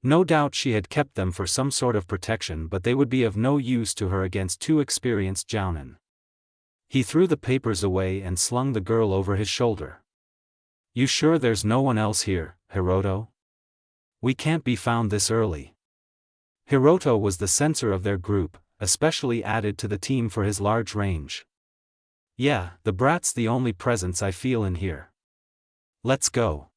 No doubt she had kept them for some sort of protection, but they would be of no use to her against two experienced jounin. He threw the papers away and slung the girl over his shoulder. "You sure there's no one else here, Hiroto? We can't be found this early." Hiroto was the censor of their group, especially added to the team for his large range. "Yeah, the brat's the only presence I feel in here. Let's go."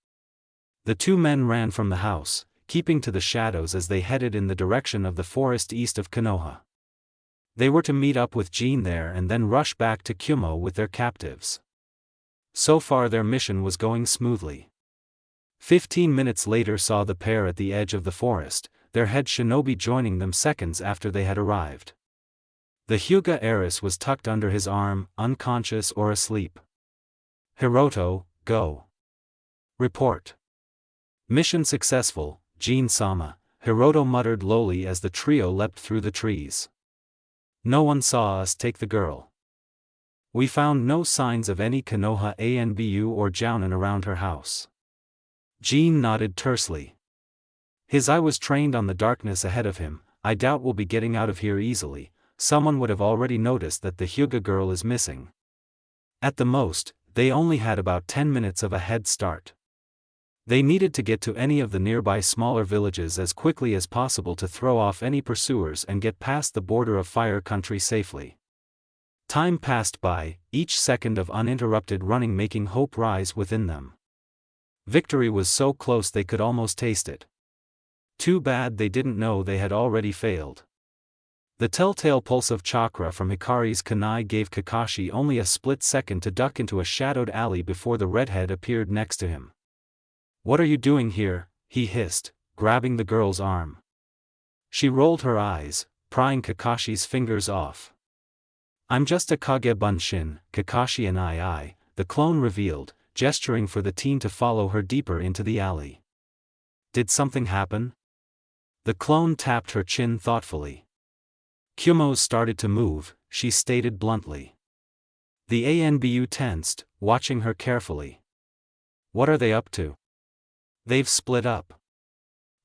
The two men ran from the house, keeping to the shadows as they headed in the direction of the forest east of Konoha. They were to meet up with Jin there and then rush back to Kumo with their captives. So far their mission was going smoothly. 15 minutes later saw the pair at the edge of the forest, their head shinobi joining them seconds after they had arrived. The Hyuga heiress was tucked under his arm, unconscious or asleep. "Hiroto, go. Report." "Mission successful, Jin-sama," Hiroto muttered lowly as the trio leapt through the trees. "No one saw us take the girl. We found no signs of any Konoha ANBU or jounin around her house." Jin nodded tersely. His eye was trained on the darkness ahead of him. "I doubt we'll be getting out of here easily. Someone would have already noticed that the Hyuga girl is missing." At the most, they only had about 10 minutes of a head start. They needed to get to any of the nearby smaller villages as quickly as possible to throw off any pursuers and get past the border of Fire Country safely. Time passed by, each second of uninterrupted running making hope rise within them. Victory was so close they could almost taste it. Too bad they didn't know they had already failed. The telltale pulse of chakra from Hikari's kunai gave Kakashi only a split second to duck into a shadowed alley before the redhead appeared next to him. "What are you doing here?" he hissed, grabbing the girl's arm. She rolled her eyes, prying Kakashi's fingers off. "I'm just a Kage Bunshin, Kakashi and I," the clone revealed, gesturing for the teen to follow her deeper into the alley. "Did something happen?" The clone tapped her chin thoughtfully. "Kumo's started to move," she stated bluntly. The ANBU tensed, watching her carefully. "What are they up to?" "They've split up."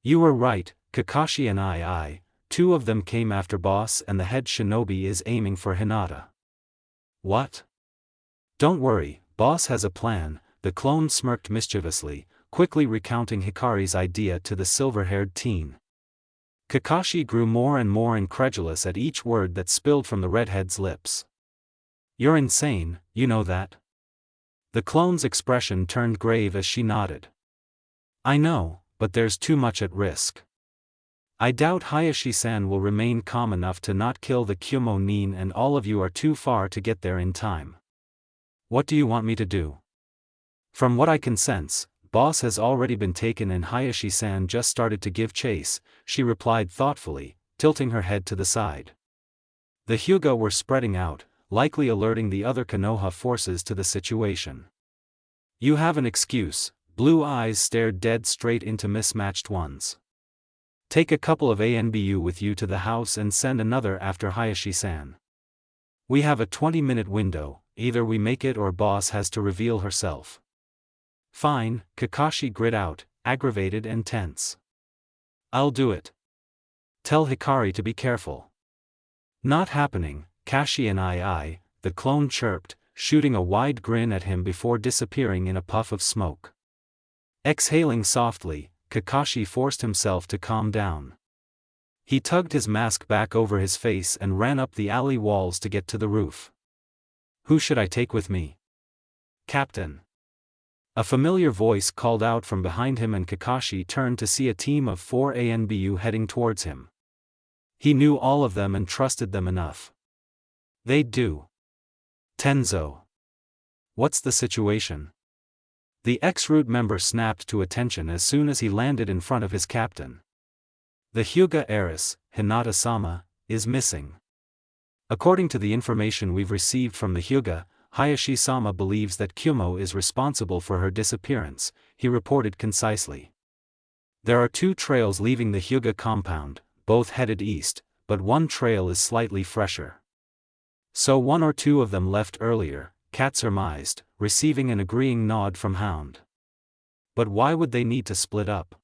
"You were right," Kakashi and two of them came after boss and the head shinobi is aiming for Hinata. What? Don't worry, boss has a plan, the clone smirked mischievously, quickly recounting Hikari's idea to the silver-haired teen. Kakashi grew more and more incredulous at each word that spilled from the redhead's lips. You're insane, you know that? The clone's expression turned grave as she nodded. I know, but there's too much at risk. I doubt Hayashi-san will remain calm enough to not kill the Kyumo Nin, and all of you are too far to get there in time. What do you want me to do? From what I can sense, boss has already been taken and Hayashi-san just started to give chase, she replied thoughtfully, tilting her head to the side. The Hyuga were spreading out, likely alerting the other Konoha forces to the situation. You have an excuse, blue eyes stared dead straight into mismatched ones. Take a couple of ANBU with you to the house and send another after Hayashi-san. We have a 20-minute window, either we make it or boss has to reveal herself. Fine, Kakashi grit out, aggravated and tense. I'll do it. Tell Hikari to be careful. Not happening, Kashi and the clone chirped, shooting a wide grin at him before disappearing in a puff of smoke. Exhaling softly, Kakashi forced himself to calm down. He tugged his mask back over his face and ran up the alley walls to get to the roof. Who should I take with me? Captain. A familiar voice called out from behind him and Kakashi turned to see a team of 4 ANBU heading towards him. He knew all of them and trusted them enough. They'd do. Tenzo. What's the situation? The ex-root member snapped to attention as soon as he landed in front of his captain. The Hyuga heiress, Hinata-sama, is missing. According to the information we've received from the Hyuga, Hayashi-sama believes that Kyumo is responsible for her disappearance, he reported concisely. There are 2 trails leaving the Hyuga compound, both headed east, but one trail is slightly fresher. So 1 or 2 of them left earlier, Cat surmised, receiving an agreeing nod from Hound. But why would they need to split up?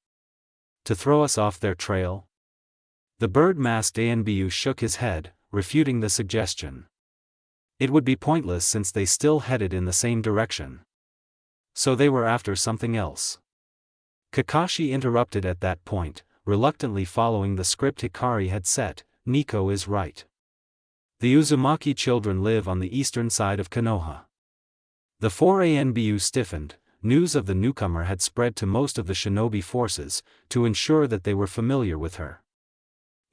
To throw us off their trail? The bird-masked ANBU shook his head, refuting the suggestion. It would be pointless since they still headed in the same direction. So they were after something else. Kakashi interrupted at that point, reluctantly following the script Hikari had set. Nico is right. The Uzumaki children live on the eastern side of Konoha. The 4 ANBU stiffened. News of the newcomer had spread to most of the shinobi forces, to ensure that they were familiar with her.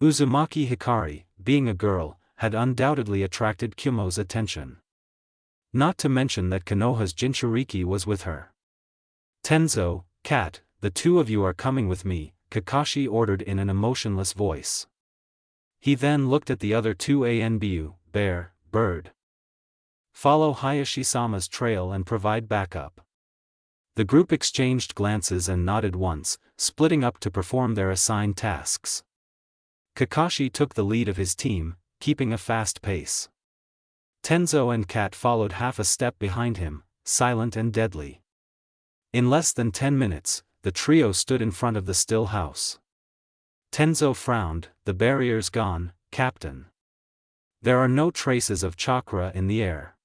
Uzumaki Hikari, being a girl, had undoubtedly attracted Kyumo's attention. Not to mention that Konoha's Jinchuriki was with her. Tenzo, Cat, the 2 of you are coming with me, Kakashi ordered in an emotionless voice. He then looked at the other 2 ANBU, Bear, Bird. Follow Hayashi-sama's trail and provide backup. The group exchanged glances and nodded once, splitting up to perform their assigned tasks. Kakashi took the lead of his team, keeping a fast pace. Tenzo and Cat followed half a step behind him, silent and deadly. In less than 10 minutes, the trio stood in front of the still house. Tenzo frowned, the barrier's gone, Captain. There are no traces of chakra in the air.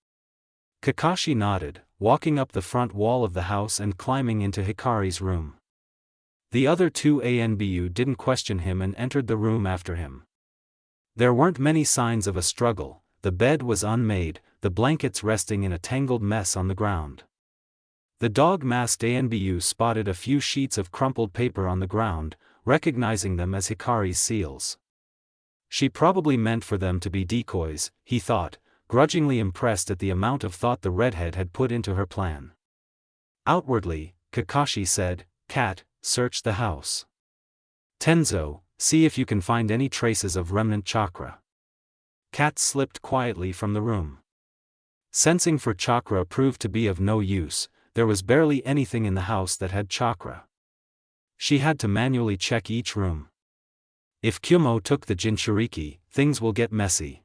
Kakashi nodded, walking up the front wall of the house and climbing into Hikari's room. The other 2 ANBU didn't question him and entered the room after him. There weren't many signs of a struggle, the bed was unmade, the blankets resting in a tangled mess on the ground. The dog-masked ANBU spotted a few sheets of crumpled paper on the ground, recognizing them as Hikari's seals. She probably meant for them to be decoys, he thought, grudgingly impressed at the amount of thought the redhead had put into her plan. Outwardly, Kakashi said, Cat, search the house. Tenzo, see if you can find any traces of remnant chakra. Cat slipped quietly from the room. Sensing for chakra proved to be of no use, there was barely anything in the house that had chakra. She had to manually check each room. If Kyumo took the Jinchuriki, things will get messy.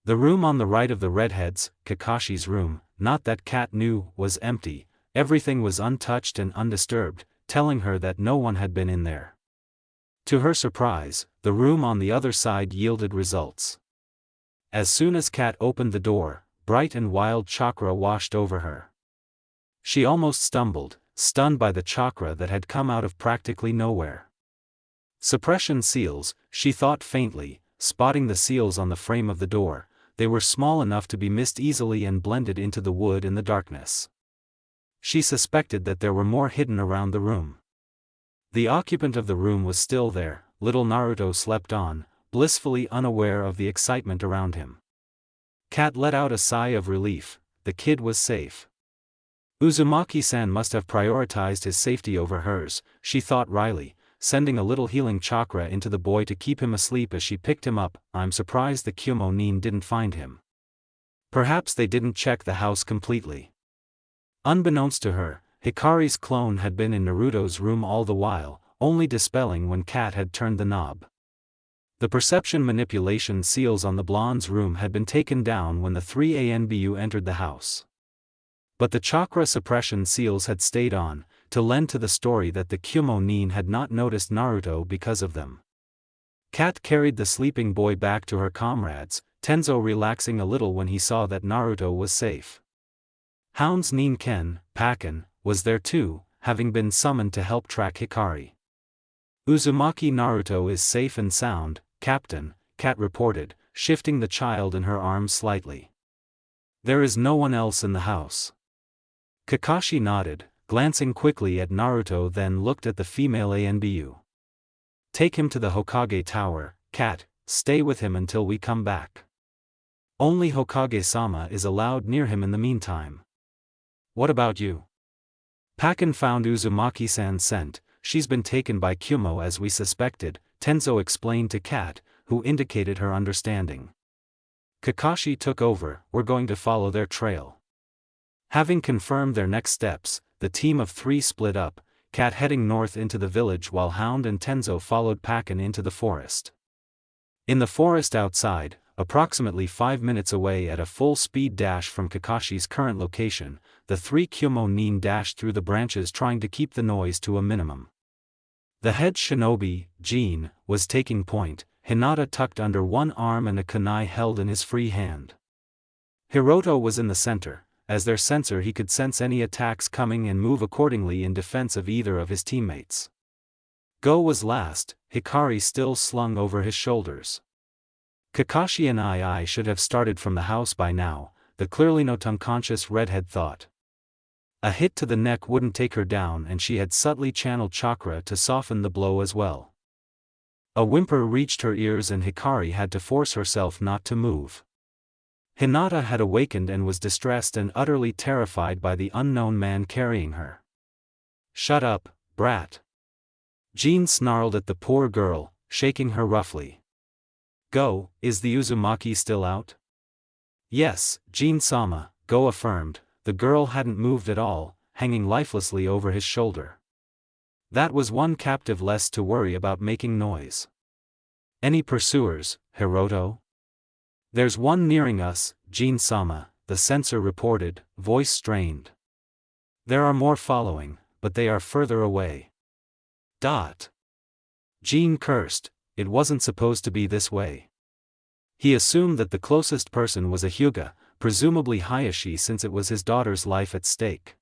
The room on the right of the redheads, Kakashi's room, not that Cat knew, was empty, everything was untouched and undisturbed, telling her that no one had been in there. To her surprise, the room on the other side yielded results. As soon as Kat opened the door, bright and wild chakra washed over her. She almost stumbled, stunned by the chakra that had come out of practically nowhere. Suppression seals, she thought faintly, spotting the seals on the frame of the door. They were small enough to be missed easily and blended into the wood in the darkness. She suspected that there were more hidden around the room. The occupant of the room was still there. Little Naruto slept on, blissfully unaware of the excitement around him. Kat let out a sigh of relief. The kid was safe. Uzumaki-san must have prioritized his safety over hers, she thought wryly, sending a little healing chakra into the boy to keep him asleep as she picked him up. I'm surprised the Kyomo-nin didn't find him. Perhaps they didn't check the house completely. Unbeknownst to her, Hikari's clone had been in Naruto's room all the while, only dispelling when Kat had turned the knob. The perception manipulation seals on the blonde's room had been taken down when the 3 ANBU entered the house. But the chakra suppression seals had stayed on, to lend to the story that the Kyomo-nin had not noticed Naruto because of them. Kat carried the sleeping boy back to her comrades, Tenzo relaxing a little when he saw that Naruto was safe. Hound's Nin-ken, Pakken, was there too, having been summoned to help track Hikari. Uzumaki Naruto is safe and sound, Captain, Kat reported, shifting the child in her arms slightly. There is no one else in the house. Kakashi nodded, glancing quickly at Naruto, then looked at the female ANBU. Take him to the Hokage tower, Kat, stay with him until we come back. Only Hokage-sama is allowed near him in the meantime. What about you? Pakken found Uzumaki-san scent. She's been taken by Kyumo as we suspected, Tenzo explained to Kat, who indicated her understanding. Kakashi took over, we're going to follow their trail. Having confirmed their next steps, the team of 3 split up, Kat heading north into the village while Hound and Tenzo followed Pakken into the forest. In the forest outside, approximately 5 minutes away at a full-speed dash from Kakashi's current location, the 3 Kyomo-nin dashed through the branches trying to keep the noise to a minimum. The head shinobi, Jin, was taking point, Hinata tucked under one arm and a kunai held in his free hand. Hiroto was in the center. As their sensor he could sense any attacks coming and move accordingly in defense of either of his teammates. Go was last, Hikari still slung over his shoulders. Kakashi and I should have started from the house by now, the clearly not unconscious redhead thought. A hit to the neck wouldn't take her down and she had subtly channeled chakra to soften the blow as well. A whimper reached her ears and Hikari had to force herself not to move. Hinata had awakened and was distressed and utterly terrified by the unknown man carrying her. Shut up, brat. Jin snarled at the poor girl, shaking her roughly. Go, is the Uzumaki still out? Yes, Jin-sama, Go affirmed. The girl hadn't moved at all, hanging lifelessly over his shoulder. That was one captive less to worry about making noise. Any pursuers, Hiroto? There's one nearing us, Jin-sama, the sensor reported, voice strained. There are more following, but they are further away. Jin cursed, it wasn't supposed to be this way. He assumed that the closest person was a Hyuga, presumably Hayashi since it was his daughter's life at stake.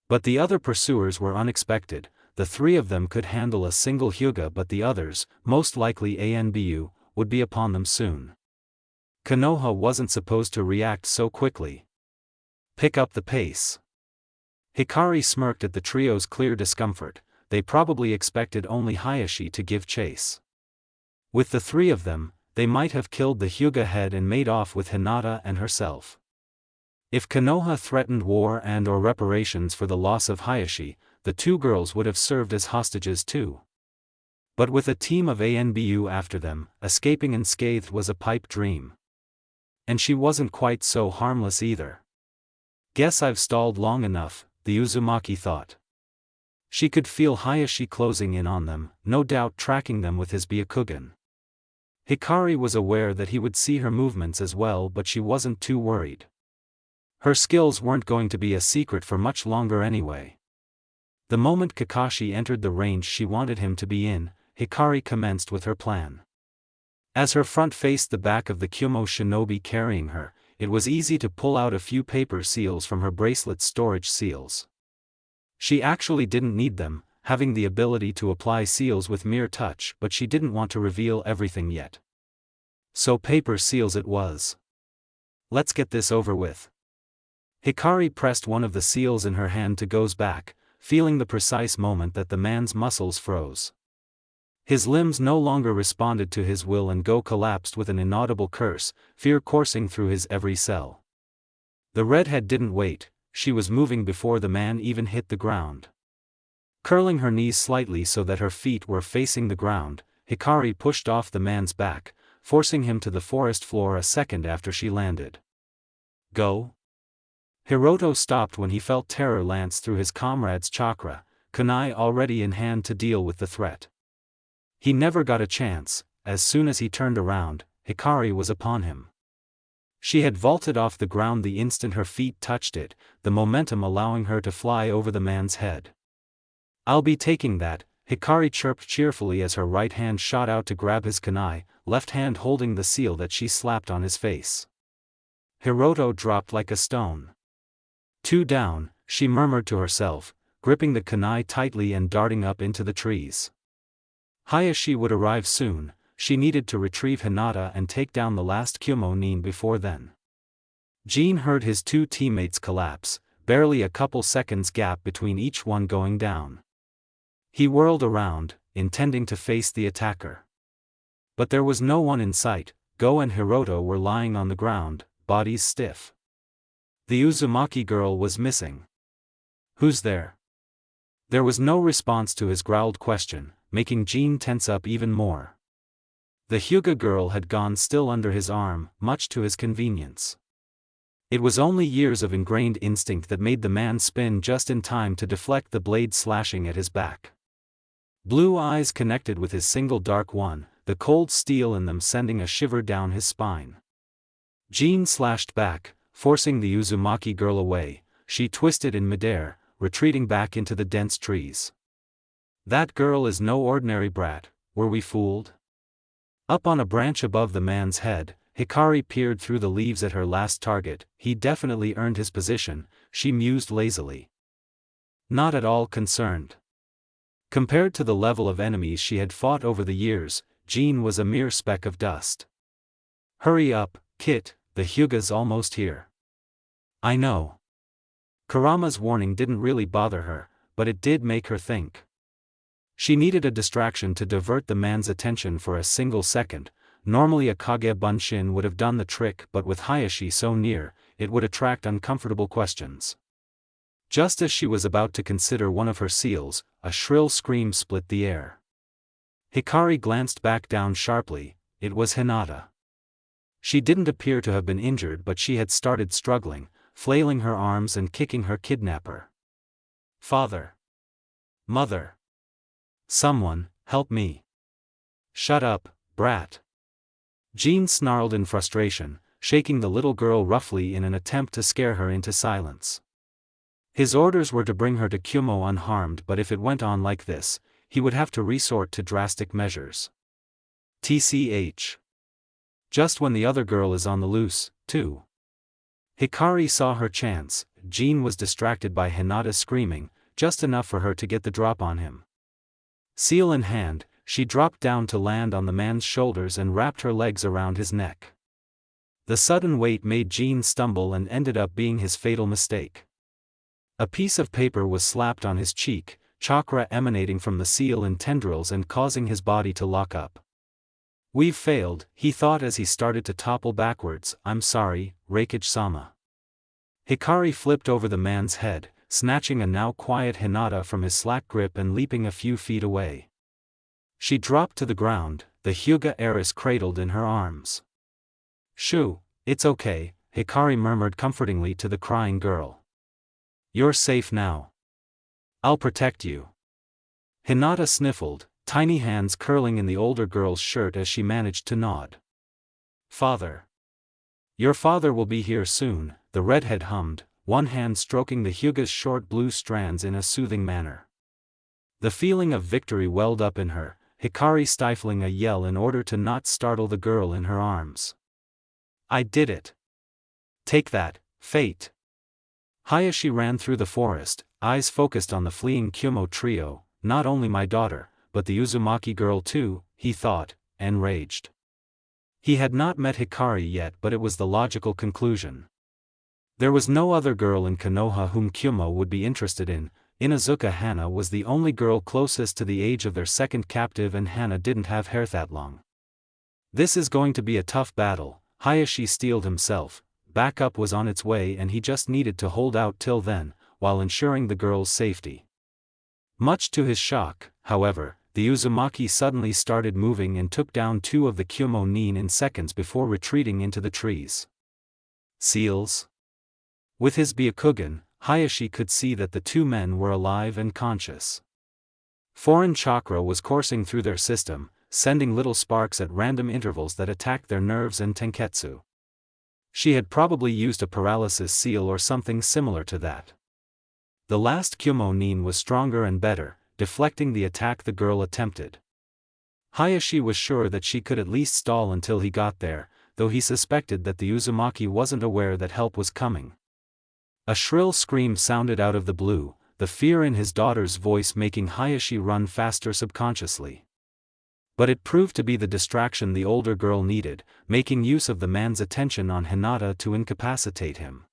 But the other pursuers were unexpected. The 3 of them could handle a single Hyuga, but the others, most likely ANBU, would be upon them soon. Konoha wasn't supposed to react so quickly. Pick up the pace. Hikari smirked at the trio's clear discomfort. They probably expected only Hayashi to give chase. With the 3 of them, they might have killed the Hyuga head and made off with Hinata and herself. If Konoha threatened war and/or reparations for the loss of Hayashi, the 2 girls would have served as hostages too. But with a team of ANBU after them, escaping unscathed was a pipe dream. And she wasn't quite so harmless either. Guess I've stalled long enough, the Uzumaki thought. She could feel Hayashi closing in on them, no doubt tracking them with his Byakugan. Hikari was aware that he would see her movements as well, but she wasn't too worried. Her skills weren't going to be a secret for much longer anyway. The moment Kakashi entered the range she wanted him to be in, Hikari commenced with her plan. As her front faced the back of the Kyumo shinobi carrying her, it was easy to pull out a few paper seals from her bracelet's storage seals. She actually didn't need them, having the ability to apply seals with mere touch, but she didn't want to reveal everything yet. So paper seals it was. Let's get this over with. Hikari pressed one of the seals in her hand to goes back, feeling the precise moment that the man's muscles froze. His limbs no longer responded to his will and Go collapsed with an inaudible curse, fear coursing through his every cell. The redhead didn't wait, she was moving before the man even hit the ground. Curling her knees slightly so that her feet were facing the ground, Hikari pushed off the man's back, forcing him to the forest floor a second after she landed. Go? Hiroto stopped when he felt terror lance through his comrade's chakra, kunai already in hand to deal with the threat. He never got a chance. As soon as he turned around, Hikari was upon him. She had vaulted off the ground the instant her feet touched it, the momentum allowing her to fly over the man's head. "I'll be taking that," Hikari chirped cheerfully as her right hand shot out to grab his kunai, left hand holding the seal that she slapped on his face. Hiroto dropped like a stone. "Two down," she murmured to herself, gripping the kunai tightly and darting up into the trees. Hayashi would arrive soon, she needed to retrieve Hinata and take down the last Kyumo nin before then. Jean heard his two teammates collapse, barely a couple seconds gap between each one going down. He whirled around, intending to face the attacker. But there was no one in sight. Go and Hiroto were lying on the ground, bodies stiff. The Uzumaki girl was missing. "Who's there?" There was no response to his growled question, making Jean tense up even more. The Hyuga girl had gone still under his arm, much to his convenience. It was only years of ingrained instinct that made the man spin just in time to deflect the blade slashing at his back. Blue eyes connected with his single dark one, the cold steel in them sending a shiver down his spine. Jean slashed back, forcing the Uzumaki girl away. She twisted in midair, retreating back into the dense trees. "That girl is no ordinary brat, were we fooled?" Up on a branch above the man's head, Hikari peered through the leaves at her last target. "He definitely earned his position," she mused lazily. Not at all concerned. Compared to the level of enemies she had fought over the years, Jean was a mere speck of dust. "Hurry up, Kit, the Hyuga's almost here." "I know." Kurama's warning didn't really bother her, but it did make her think. She needed a distraction to divert the man's attention for a single second. Normally a Kage Bunshin would have done the trick, but with Hayashi so near, it would attract uncomfortable questions. Just as she was about to consider one of her seals, a shrill scream split the air. Hikari glanced back down sharply. It was Hinata. She didn't appear to have been injured, but she had started struggling, flailing her arms and kicking her kidnapper. "Father! Mother! Someone, help me!" "Shut up, brat!" Jean snarled in frustration, shaking the little girl roughly in an attempt to scare her into silence. His orders were to bring her to Kyumo unharmed, but if it went on like this, he would have to resort to drastic measures. TCH. Just when the other girl is on the loose, too. Hikari saw her chance. Jean was distracted by Hinata screaming, just enough for her to get the drop on him. Seal in hand, she dropped down to land on the man's shoulders and wrapped her legs around his neck. The sudden weight made Jean stumble and ended up being his fatal mistake. A piece of paper was slapped on his cheek, chakra emanating from the seal in tendrils and causing his body to lock up. "We've failed," he thought as he started to topple backwards. "I'm sorry, Reikage-sama." Hikari flipped over the man's head, snatching a now quiet Hinata from his slack grip and leaping a few feet away. She dropped to the ground, the Hyuga heiress cradled in her arms. "Shoo, it's okay," Hikari murmured comfortingly to the crying girl. "You're safe now. I'll protect you." Hinata sniffled, tiny hands curling in the older girl's shirt as she managed to nod. "Father. Your father will be here soon," the redhead hummed, one hand stroking the Hyuga's short blue strands in a soothing manner. The feeling of victory welled up in her, Hikari stifling a yell in order to not startle the girl in her arms. I did it. Take that, fate. Hayashi ran through the forest, eyes focused on the fleeing Kyumo trio. Not only my daughter, but the Uzumaki girl too, he thought, enraged. He had not met Hikari yet, but it was the logical conclusion. There was no other girl in Konoha whom Kyumo would be interested in. Inuzuka Hana was the only girl closest to the age of their second captive, and Hana didn't have hair that long. This is going to be a tough battle, Hayashi steeled himself. Backup was on its way and he just needed to hold out till then, while ensuring the girl's safety. Much to his shock, however, the Uzumaki suddenly started moving and took down two of the Kyumo nin in seconds before retreating into the trees. Seals? With his Byakugan, Hayashi could see that the two men were alive and conscious. Foreign chakra was coursing through their system, sending little sparks at random intervals that attacked their nerves and tenketsu. She had probably used a paralysis seal or something similar to that. The last Kyumo nin was stronger and better, deflecting the attack the girl attempted. Hayashi was sure that she could at least stall until he got there, though he suspected that the Uzumaki wasn't aware that help was coming. A shrill scream sounded out of the blue, the fear in his daughter's voice making Hayashi run faster subconsciously. But it proved to be the distraction the older girl needed, making use of the man's attention on Hinata to incapacitate him.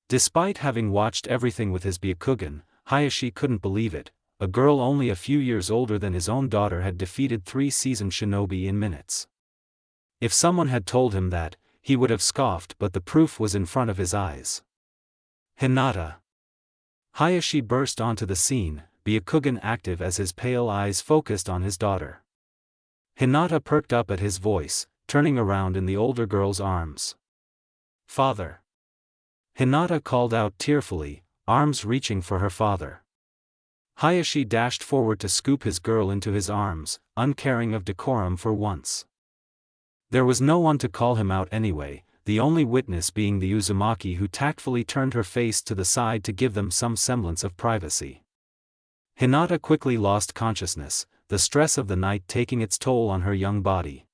Despite having watched everything with his Byakugan, Hayashi couldn't believe it. A girl only a few years older than his own daughter had defeated 3 seasoned shinobi in minutes. If someone had told him that, he would have scoffed, but the proof was in front of his eyes. Hinata. Hayashi burst onto the scene, Byakugan active as his pale eyes focused on his daughter. Hinata perked up at his voice, turning around in the older girl's arms. Father. Hinata called out tearfully, arms reaching for her father. Hayashi dashed forward to scoop his girl into his arms, uncaring of decorum for once. There was no one to call him out anyway, the only witness being the Uzumaki, who tactfully turned her face to the side to give them some semblance of privacy. Hinata quickly lost consciousness, the stress of the night taking its toll on her young body.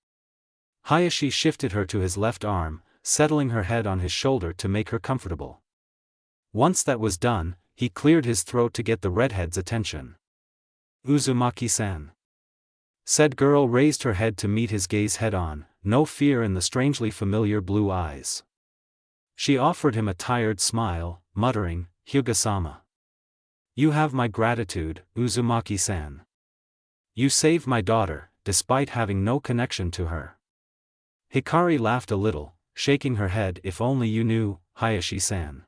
Hayashi shifted her to his left arm, settling her head on his shoulder to make her comfortable. Once that was done, he cleared his throat to get the redhead's attention. Uzumaki-san. Said girl raised her head to meet his gaze head-on, no fear in the strangely familiar blue eyes. She offered him a tired smile, muttering, Hyuga-sama. You have my gratitude, Uzumaki-san. You saved my daughter, despite having no connection to her. Hikari laughed a little, shaking her head. If only you knew, Hayashi-san.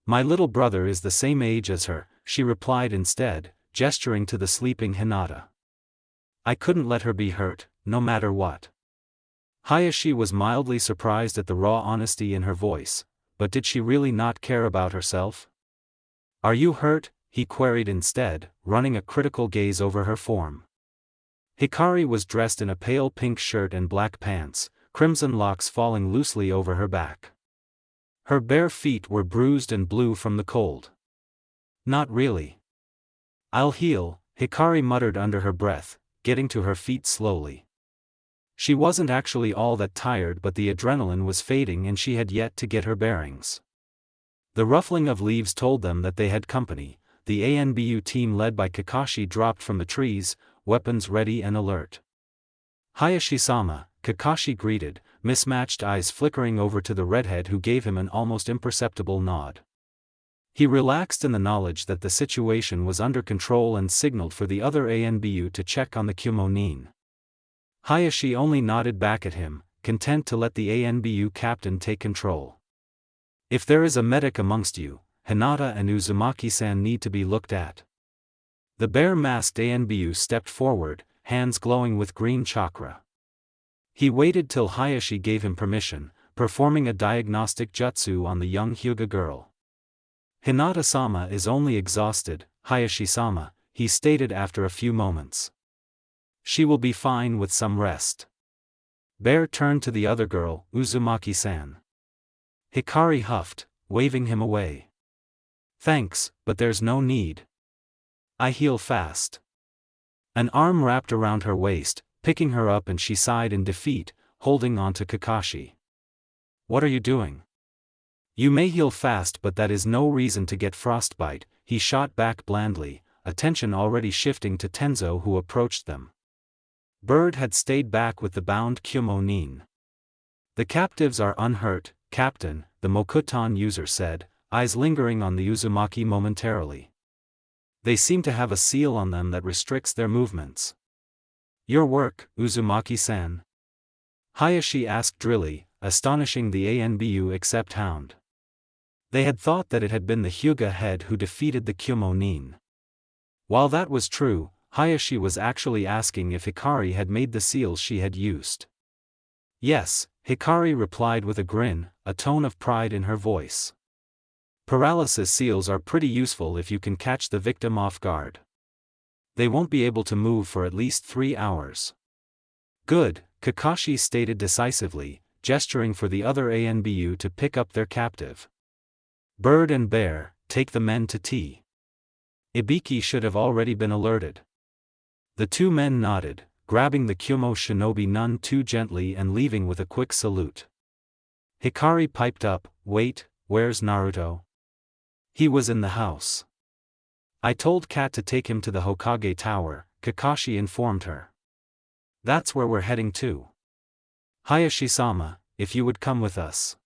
My little brother is the same age as her, she replied instead, gesturing to the sleeping Hinata. I couldn't let her be hurt, no matter what. Hayashi was mildly surprised at the raw honesty in her voice, but did she really not care about herself? Are you hurt? He queried instead, running a critical gaze over her form. Hikari was dressed in a pale pink shirt and black pants, crimson locks falling loosely over her back. Her bare feet were bruised and blue from the cold. Not really. I'll heal, Hikari muttered under her breath, getting to her feet slowly. She wasn't actually all that tired, but the adrenaline was fading and she had yet to get her bearings. The ruffling of leaves told them that they had company. The ANBU team led by Kakashi dropped from the trees, weapons ready and alert. Hayashi-sama, Kakashi greeted, mismatched eyes flickering over to the redhead, who gave him an almost imperceptible nod. He relaxed in the knowledge that the situation was under control and signaled for the other ANBU to check on the Kyumo nin. Hayashi only nodded back at him, content to let the ANBU captain take control. If there is a medic amongst you, Hinata and Uzumaki-san need to be looked at. The bare-masked ANBU stepped forward, hands glowing with green chakra. He waited till Hayashi gave him permission, performing a diagnostic jutsu on the young Hyuga girl. Hinata-sama is only exhausted, Hayashi-sama, he stated after a few moments. She will be fine with some rest. Bear turned to the other girl, Uzumaki-san. Hikari huffed, waving him away. Thanks, but there's no need. I heal fast. An arm wrapped around her waist, picking her up, and she sighed in defeat, holding on to Kakashi. "What are you doing? You may heal fast, but that is no reason to get frostbite," he shot back blandly, attention already shifting to Tenzo, who approached them. Bird had stayed back with the bound Kyumo Nin. "The captives are unhurt, Captain," the Mokuton user said, eyes lingering on the Uzumaki momentarily. "They seem to have a seal on them that restricts their movements." "Your work, Uzumaki-san?" Hayashi asked drily, astonishing the ANBU except Hound. They had thought that it had been the Hyuga head who defeated the Kyumo Nin. While that was true, Hayashi was actually asking if Hikari had made the seals she had used. "Yes," Hikari replied with a grin, a tone of pride in her voice. "Paralysis seals are pretty useful if you can catch the victim off guard. They won't be able to move for at least 3 hours." "Good," Kakashi stated decisively, gesturing for the other ANBU to pick up their captive. "Bird and Bear, take the men to tea." Ibiki should have already been alerted. The two men nodded, grabbing the Kyumo shinobi none too gently and leaving with a quick salute. Hikari piped up, "Wait, where's Naruto?" "He was in the house. I told Kat to take him to the Hokage Tower," Kakashi informed her. "That's where we're heading to. Hayashi-sama, if you would come with us."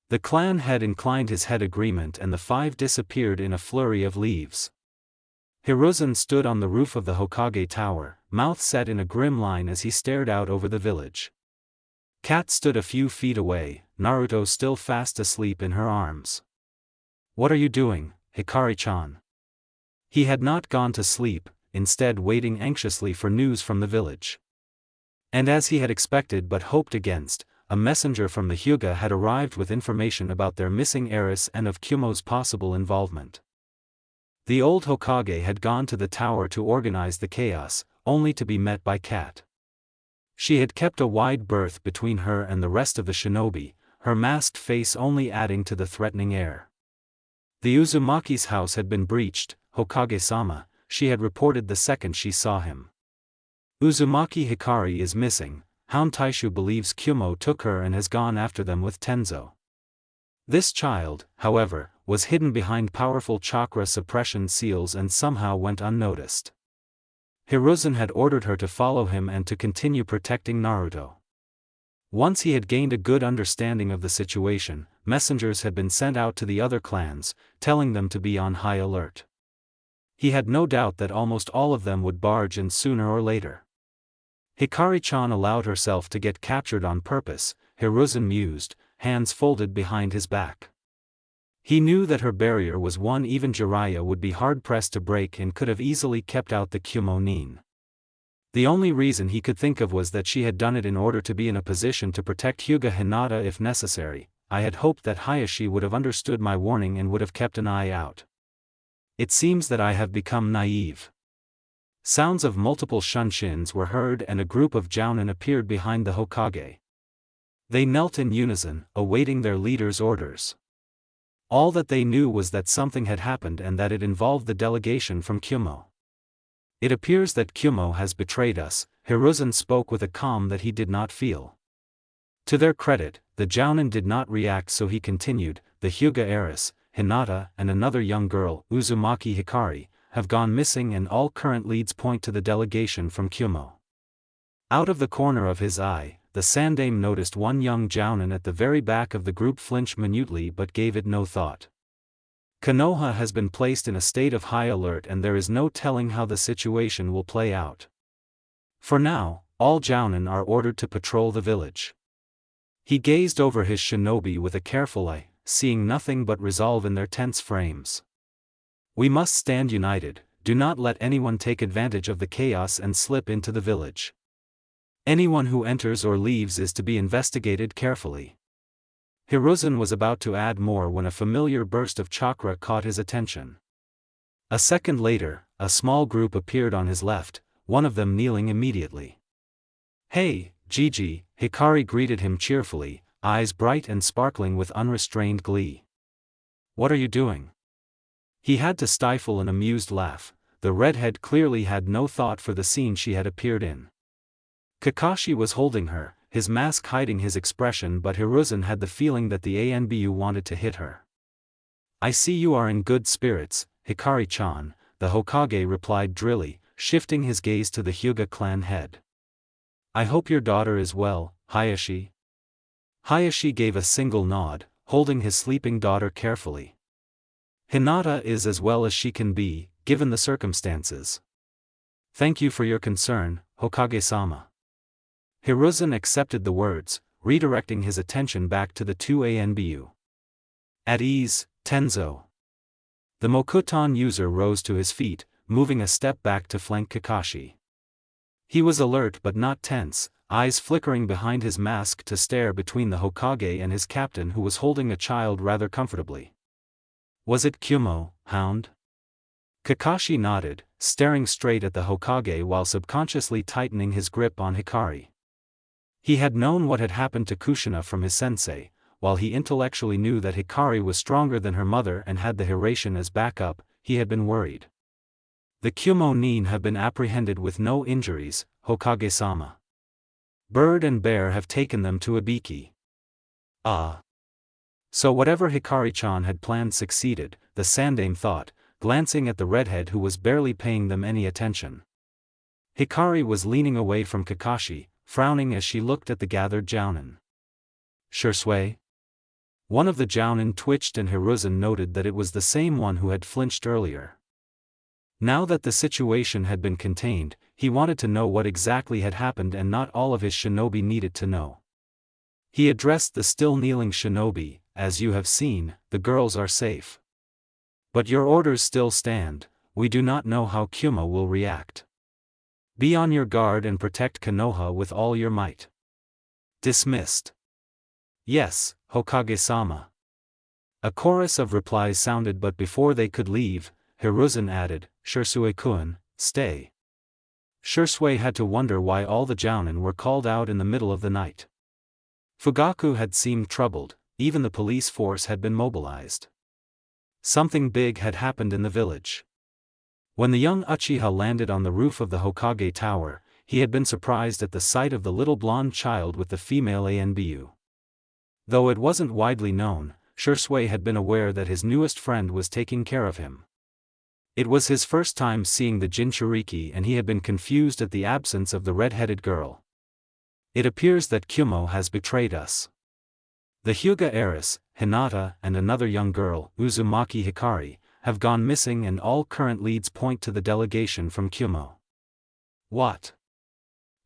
The clan head inclined his head agreement, and the 5 disappeared in a flurry of leaves. Hiruzen stood on the roof of the Hokage Tower, mouth set in a grim line as he stared out over the village. Kat stood a few feet away, Naruto still fast asleep in her arms. "What are you doing, Hikari-chan?" He had not gone to sleep, instead waiting anxiously for news from the village. And as he had expected but hoped against, a messenger from the Hyuga had arrived with information about their missing heiress and of Kyumo's possible involvement. The old Hokage had gone to the tower to organize the chaos, only to be met by Kat. She had kept a wide berth between her and the rest of the shinobi, her masked face only adding to the threatening air. The Uzumaki's house had been breached, Hokage-sama, she had reported the second she saw him. "Uzumaki Hikari is missing. Hound Taishu believes Kyumo took her and has gone after them with Tenzo." This child, however, was hidden behind powerful chakra suppression seals and somehow went unnoticed. Hiruzen had ordered her to follow him and to continue protecting Naruto. Once he had gained a good understanding of the situation, messengers had been sent out to the other clans, telling them to be on high alert. He had no doubt that almost all of them would barge in sooner or later. Hikari-chan allowed herself to get captured on purpose, Hiruzen mused, hands folded behind his back. He knew that her barrier was one even Jiraiya would be hard-pressed to break and could have easily kept out the Kyumo Nin. The only reason he could think of was that she had done it in order to be in a position to protect Hyuga Hinata if necessary. "I had hoped that Hayashi would have understood my warning and would have kept an eye out. It seems that I have become naive." Sounds of multiple shunshins were heard and a group of jounin appeared behind the Hokage. They knelt in unison, awaiting their leader's orders. All that they knew was that something had happened and that it involved the delegation from Kyumo. "It appears that Kyumo has betrayed us," Hiruzen spoke with a calm that he did not feel. To their credit, the jounin did not react, so he continued, "The Hyuga heiress, Hinata, and another young girl, Uzumaki Hikari, have gone missing and all current leads point to the delegation from Kyumo." Out of the corner of his eye, the Sandame noticed one young jounin at the very back of the group flinch minutely but gave it no thought. Konoha has been placed in a state of high alert and there is no telling how the situation will play out. For now, all jounin are ordered to patrol the village. He gazed over his shinobi with a careful eye, seeing nothing but resolve in their tense frames. "We must stand united, do not let anyone take advantage of the chaos and slip into the village. Anyone who enters or leaves is to be investigated carefully." Hiruzen was about to add more when a familiar burst of chakra caught his attention. A second later, a small group appeared on his left, one of them kneeling immediately. "Hey, Gigi," Hikari greeted him cheerfully, eyes bright and sparkling with unrestrained glee. "What are you doing?" He had to stifle an amused laugh. the redhead clearly had no thought for the scene she had appeared in. Kakashi was holding her, his mask hiding his expression, but Hiruzen had the feeling that the ANBU wanted to hit her. "I see you are in good spirits, Hikari-chan," the Hokage replied drily, shifting his gaze to the Hyuga clan head. "I hope your daughter is well, Hayashi." Hayashi gave a single nod, holding his sleeping daughter carefully. "Hinata is as well as she can be, given the circumstances. Thank you for your concern, Hokage-sama." Hiruzen accepted the words, redirecting his attention back to the two ANBU. "At ease, Tenzo." The Mokuton user rose to his feet, moving a step back to flank Kakashi. He was alert but not tense, eyes flickering behind his mask to stare between the Hokage and his captain, who was holding a child rather comfortably. "Was it Kumo, Hound?" Kakashi nodded, staring straight at the Hokage while subconsciously tightening his grip on Hikari. He had known what had happened to Kushina from his sensei, while he intellectually knew that Hikari was stronger than her mother and had the Hiraishin as backup. He had been worried. "The Kumo nin have been apprehended with no injuries, Hokage-sama. Bird and Bear have taken them to Ibiki." "Ah. So whatever Hikari-chan had planned succeeded," the Sandaime thought, glancing at the redhead who was barely paying them any attention. Hikari was leaning away from Kakashi, frowning as she looked at the gathered jounin. "Shisui?" One of the jounin twitched and Hiruzen noted that it was the same one who had flinched earlier. Now that the situation had been contained, he wanted to know what exactly had happened, and not all of his shinobi needed to know. He addressed the still kneeling shinobi, "As you have seen, the girls are safe. But your orders still stand. We do not know how Kumo will react. Be on your guard and protect Konoha with all your might." "Dismissed." "Yes, Hokage-sama." A chorus of replies sounded, but before they could leave, Hiruzen added, "Shisui-kun, stay." Shisui had to wonder why all the jounin were called out in the middle of the night. Fugaku had seemed troubled, even the police force had been mobilized. Something big had happened in the village. When the young Uchiha landed on the roof of the Hokage Tower, he had been surprised at the sight of the little blonde child with the female ANBU. Though it wasn't widely known, Shisui had been aware that his newest friend was taking care of him. It was his first time seeing the Jinchuriki, and he had been confused at the absence of the red-headed girl. "It appears that Kumo has betrayed us. The Hyuga heiress, Hinata, and another young girl, Uzumaki Hikari, have gone missing, and all current leads point to the delegation from Kumo." "What?"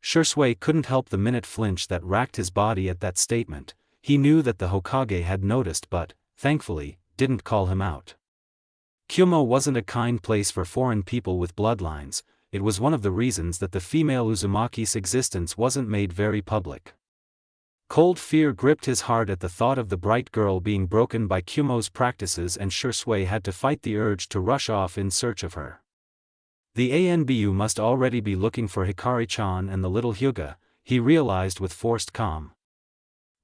Shisui couldn't help the minute flinch that racked his body at that statement. He knew that the Hokage had noticed but, thankfully, didn't call him out. Kumo wasn't a kind place for foreign people with bloodlines. It was one of the reasons that the female Uzumaki's existence wasn't made very public. Cold fear gripped his heart at the thought of the bright girl being broken by Kumo's practices, and Shisui had to fight the urge to rush off in search of her. The ANBU must already be looking for Hikari-chan and the little Hyuga, he realized with forced calm.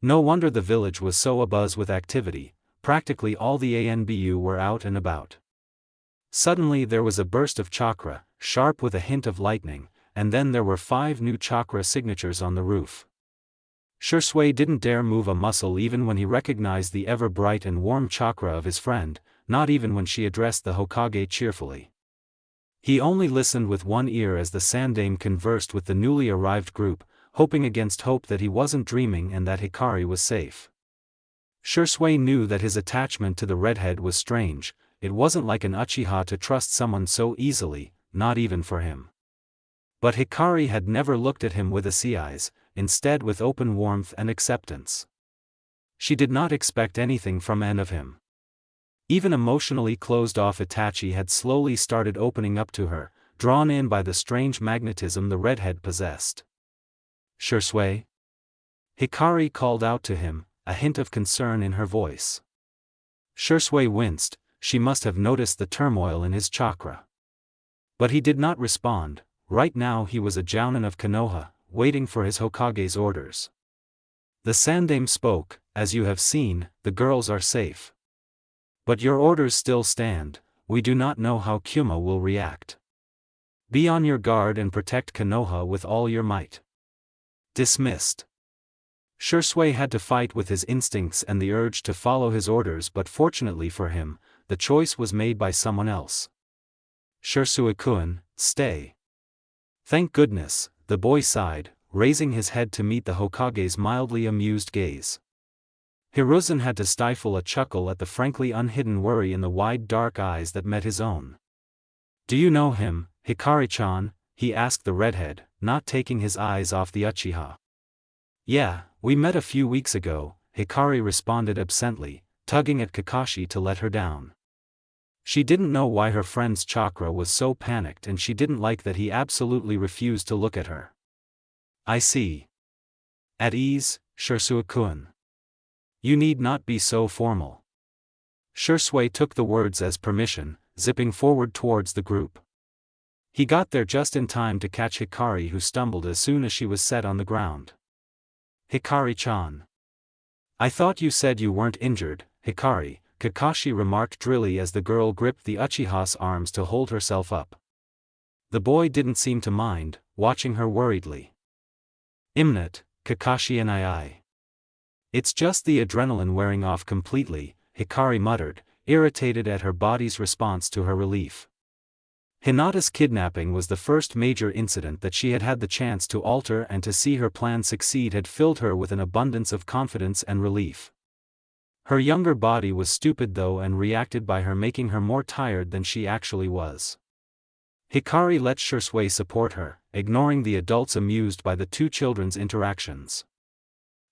No wonder the village was so abuzz with activity. Practically all the ANBU were out and about. Suddenly there was a burst of chakra, sharp with a hint of lightning, and then there were 5 new chakra signatures on the roof. Shisui didn't dare move a muscle even when he recognized the ever-bright and warm chakra of his friend, not even when she addressed the Hokage cheerfully. He only listened with one ear as the Sandaime conversed with the newly arrived group, hoping against hope that he wasn't dreaming and that Hikari was safe. Shisui knew that his attachment to the redhead was strange. It wasn't like an Uchiha to trust someone so easily, not even for him. But Hikari had never looked at him with assi eyes, instead with open warmth and acceptance. She did not expect anything from any of him. Even emotionally closed-off Itachi had slowly started opening up to her, drawn in by the strange magnetism the redhead possessed. "Shisui?" Hikari called out to him, a hint of concern in her voice. Shisui winced. She must have noticed the turmoil in his chakra. But he did not respond. Right now he was a jounin of Konoha, waiting for his Hokage's orders. The Sandaime spoke, "As you have seen, the girls are safe. But your orders still stand. We do not know how Kumo will react. Be on your guard and protect Konoha with all your might. Dismissed. Shisui had to fight with his instincts and the urge to follow his orders, but fortunately for him, the choice was made by someone else. Shisui-kun, stay. Thank goodness, the boy sighed, raising his head to meet the Hokage's mildly amused gaze. Hiruzen had to stifle a chuckle at the frankly unhidden worry in the wide dark eyes that met his own. Do you know him, Hikari-chan? He asked the redhead, not taking his eyes off the Uchiha. Yeah, we met a few weeks ago, Hikari responded absently, tugging at Kakashi to let her down. She didn't know why her friend's chakra was so panicked, and she didn't like that he absolutely refused to look at her. I see. At ease, Shisui-kun. You need not be so formal. Shisui took the words as permission, zipping forward towards the group. He got there just in time to catch Hikari, who stumbled as soon as she was set on the ground. Hikari-chan. I thought you said you weren't injured, Hikari, Kakashi remarked drily as the girl gripped the Uchiha's arms to hold herself up. The boy didn't seem to mind, watching her worriedly. Imnat, Kakashi and I. It's just the adrenaline wearing off completely, Hikari muttered, irritated at her body's response to her relief. Hinata's kidnapping was the first major incident that she had had the chance to alter, and to see her plan succeed had filled her with an abundance of confidence and relief. Her younger body was stupid though, and reacted by her, making her more tired than she actually was. Hikari let Shisui support her, ignoring the adults amused by the two children's interactions.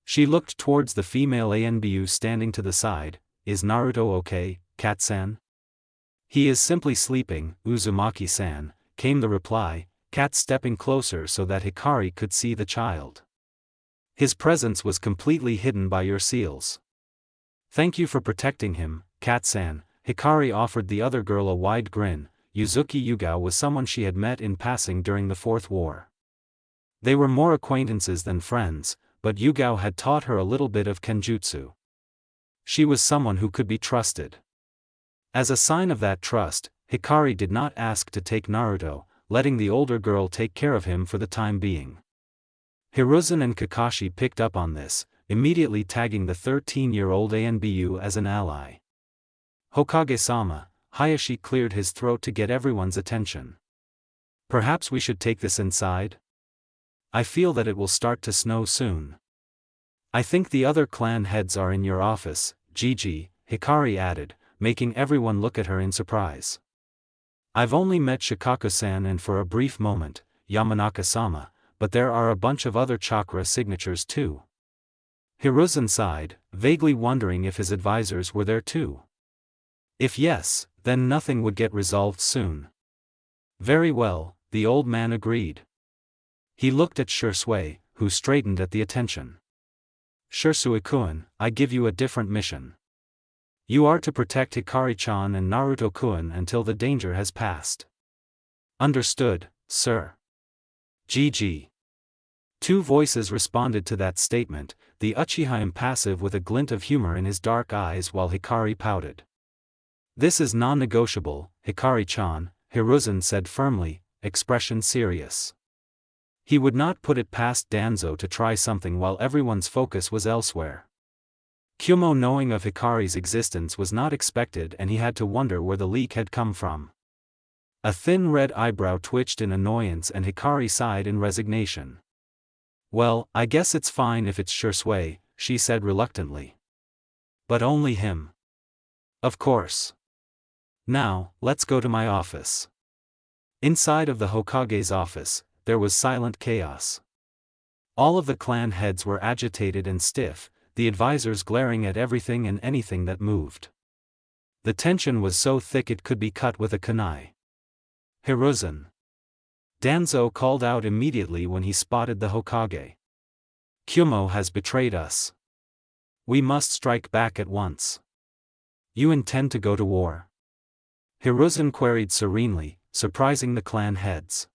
She looked towards the female ANBU standing to the side. Is Naruto okay, Kat-san? He is simply sleeping, Uzumaki-san, came the reply, Kat stepping closer so that Hikari could see the child. His presence was completely hidden by your seals. Thank you for protecting him, Kat-san. Hikari offered the other girl a wide grin. Yuzuki Yugao was someone she had met in passing during the Fourth War. They were more acquaintances than friends, but Yugao had taught her a little bit of kenjutsu. She was someone who could be trusted. As a sign of that trust, Hikari did not ask to take Naruto, letting the older girl take care of him for the time being. Hiruzen and Kakashi picked up on this, immediately tagging the 13-year-old ANBU as an ally. Hokage-sama, Hayashi cleared his throat to get everyone's attention. Perhaps we should take this inside? I feel that it will start to snow soon. I think the other clan heads are in your office, Gigi, Hikari added, making everyone look at her in surprise. I've only met Shikaku-san and for a brief moment, Yamanaka-sama, but there are a bunch of other chakra signatures too. Hiruzen sighed, vaguely wondering if his advisors were there too. If yes, then nothing would get resolved soon. Very well, the old man agreed. He looked at Shisui, who straightened at the attention. Shisui-kun, I give you a different mission. You are to protect Hikari-chan and Naruto-kun until the danger has passed. Understood, sir. GG. Two voices responded to that statement, the Uchiha impassive with a glint of humor in his dark eyes while Hikari pouted. This is non-negotiable, Hikari-chan, Hiruzen said firmly, expression serious. He would not put it past Danzo to try something while everyone's focus was elsewhere. Kyumo, knowing of Hikari's existence, was not expected, and he had to wonder where the leak had come from. A thin red eyebrow twitched in annoyance and Hikari sighed in resignation. Well, I guess it's fine if it's Shisui, she said reluctantly. But only him. Of course. Now, let's go to my office. Inside of the Hokage's office, there was silent chaos. All of the clan heads were agitated and stiff, the advisors glaring at everything and anything that moved. The tension was so thick it could be cut with a kunai. Hiruzen. Danzo called out immediately when he spotted the Hokage. Kyumo has betrayed us. We must strike back at once. You intend to go to war? Hiruzen queried serenely, surprising the clan heads.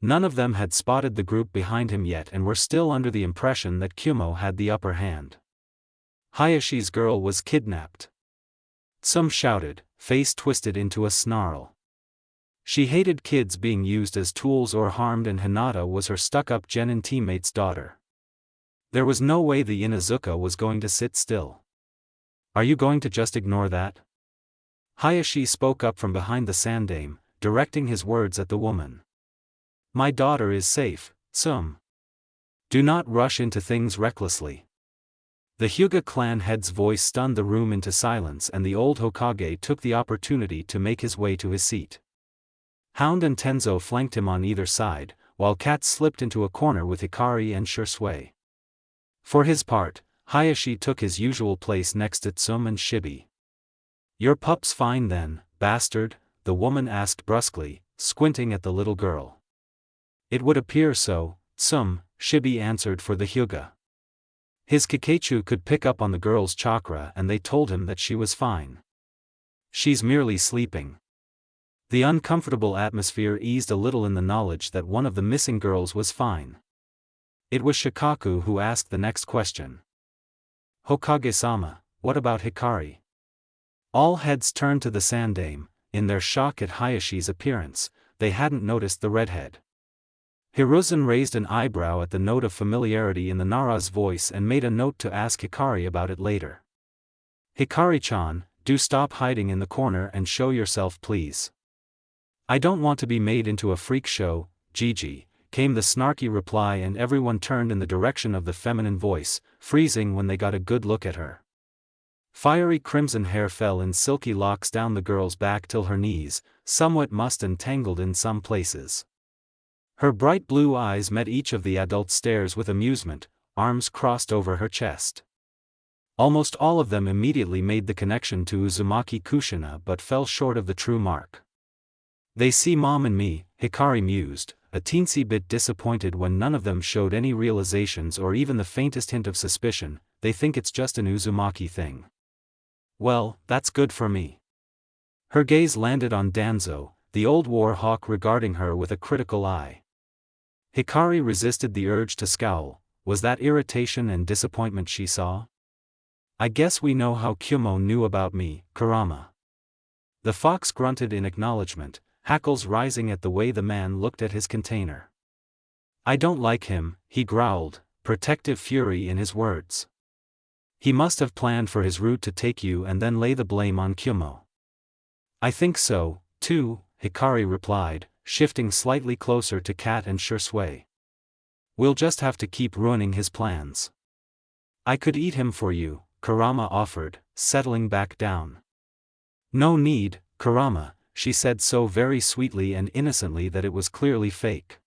None of them had spotted the group behind him yet and were still under the impression that Kyumo had the upper hand. Hayashi's girl was kidnapped. Some shouted, face twisted into a snarl. She hated kids being used as tools or harmed, and Hinata was her stuck-up genin teammate's daughter. There was no way the Inuzuka was going to sit still. Are you going to just ignore that? Hayashi spoke up from behind the sandaime, directing his words at the woman. My daughter is safe, Tsum. Do not rush into things recklessly. The Hyuga clan head's voice stunned the room into silence, and the old Hokage took the opportunity to make his way to his seat. Hound and Tenzo flanked him on either side, while Kat slipped into a corner with Hikari and Shisui. For his part, Hayashi took his usual place next to Tsum and Shibi. Your pup's fine then, bastard? The woman asked brusquely, squinting at the little girl. It would appear so, Tsum, Shibi answered for the Hyuga. His Kakachu could pick up on the girl's chakra, and they told him that she was fine. She's merely sleeping. The uncomfortable atmosphere eased a little in the knowledge that one of the missing girls was fine. It was Shikaku who asked the next question. Hokage-sama, what about Hikari? All heads turned to the sandaime. In their shock at Hayashi's appearance, they hadn't noticed the redhead. Hiruzen raised an eyebrow at the note of familiarity in the Nara's voice and made a note to ask Hikari about it later. Hikari-chan, do stop hiding in the corner and show yourself please. I don't want to be made into a freak show, Gigi, came the snarky reply, and everyone turned in the direction of the feminine voice, freezing when they got a good look at her. Fiery crimson hair fell in silky locks down the girl's back till her knees, somewhat mussed and tangled in some places. Her bright blue eyes met each of the adults' stares with amusement, arms crossed over her chest. Almost all of them immediately made the connection to Uzumaki Kushina but fell short of the true mark. They see Mom and me, Hikari mused, a teensy bit disappointed when none of them showed any realizations or even the faintest hint of suspicion. They think it's just an Uzumaki thing. Well, that's good for me. Her gaze landed on Danzo, the old war hawk, regarding her with a critical eye. Hikari resisted the urge to scowl. Was that irritation and disappointment she saw? I guess we know how Kyumo knew about me, Kurama. The fox grunted in acknowledgement, hackles rising at the way the man looked at his container. I don't like him, he growled, protective fury in his words. He must have planned for his route to take you and then lay the blame on Kyumo. I think so, too, Hikari replied, shifting slightly closer to Kat and Shisui. We'll just have to keep ruining his plans. I could eat him for you, Kurama offered, settling back down. No need, Kurama, she said so very sweetly and innocently that it was clearly fake.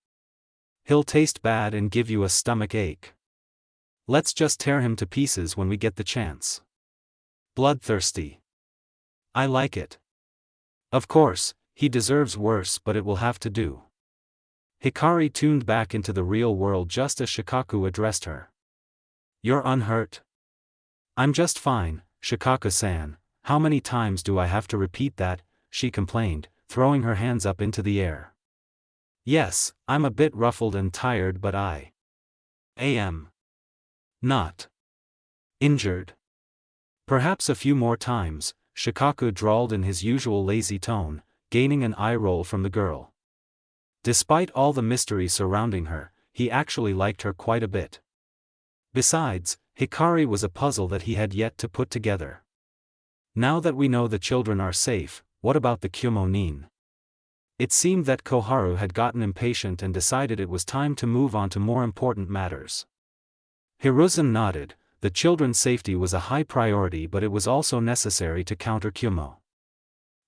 He'll taste bad and give you a stomach ache. Let's just tear him to pieces when we get the chance. Bloodthirsty. I like it. Of course, he deserves worse, but it will have to do. Hikari tuned back into the real world just as Shikaku addressed her. You're unhurt? I'm just fine, Shikaku-san. How many times do I have to repeat that? She complained, throwing her hands up into the air. Yes, I'm a bit ruffled and tired, but I am not injured. Perhaps a few more times, Shikaku drawled in his usual lazy tone, gaining an eye roll from the girl. Despite all the mystery surrounding her, he actually liked her quite a bit. Besides, Hikari was a puzzle that he had yet to put together. Now that we know the children are safe, what about the Kyumo nin? It seemed that Koharu had gotten impatient and decided it was time to move on to more important matters. Hiruzen nodded. The children's safety was a high priority, but it was also necessary to counter Kyumo.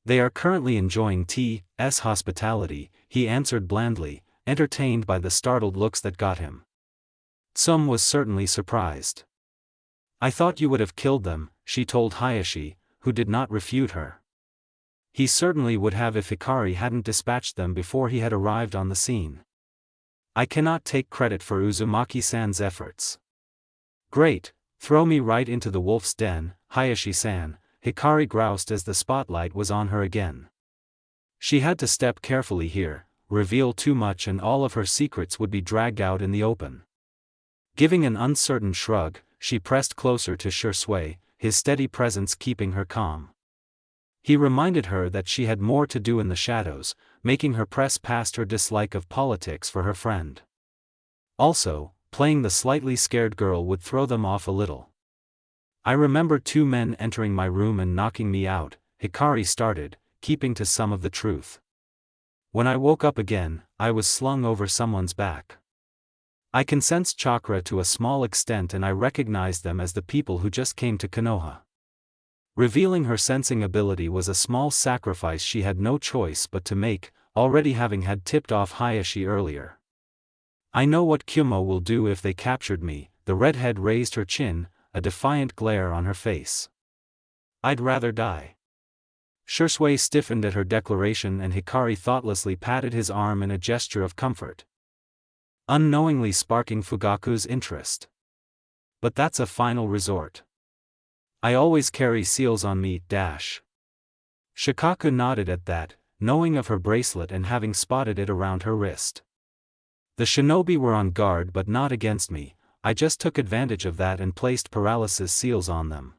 They are currently enjoying T.'s hospitality, he answered blandly, entertained by the startled looks that got him. Tsum was certainly surprised. I thought you would have killed them, she told Hayashi, who did not refute her. He certainly would have if Hikari hadn't dispatched them before he had arrived on the scene. I cannot take credit for Uzumaki-san's efforts. Great, throw me right into the wolf's den, Hayashi-san, Hikari groused as the spotlight was on her again. She had to step carefully here, reveal too much and all of her secrets would be dragged out in the open. Giving an uncertain shrug, she pressed closer to Shisui, his steady presence keeping her calm. He reminded her that she had more to do in the shadows, making her press past her dislike of politics for her friend. Also, playing the slightly scared girl would throw them off a little. I remember 2 men entering my room and knocking me out, Hikari started, keeping to some of the truth. When I woke up again, I was slung over someone's back. I can sense chakra to a small extent and I recognized them as the people who just came to Konoha. Revealing her sensing ability was a small sacrifice she had no choice but to make, already having had tipped off Hayashi earlier. I know what Kumo will do if they captured me. The redhead raised her chin, a defiant glare on her face. I'd rather die. Shisui stiffened at her declaration and Hikari thoughtlessly patted his arm in a gesture of comfort, unknowingly sparking Fugaku's interest. But that's a final resort. I always carry seals on me, Shikaku nodded at that, knowing of her bracelet and having spotted it around her wrist. The shinobi were on guard but not against me. I just took advantage of that and placed paralysis seals on them.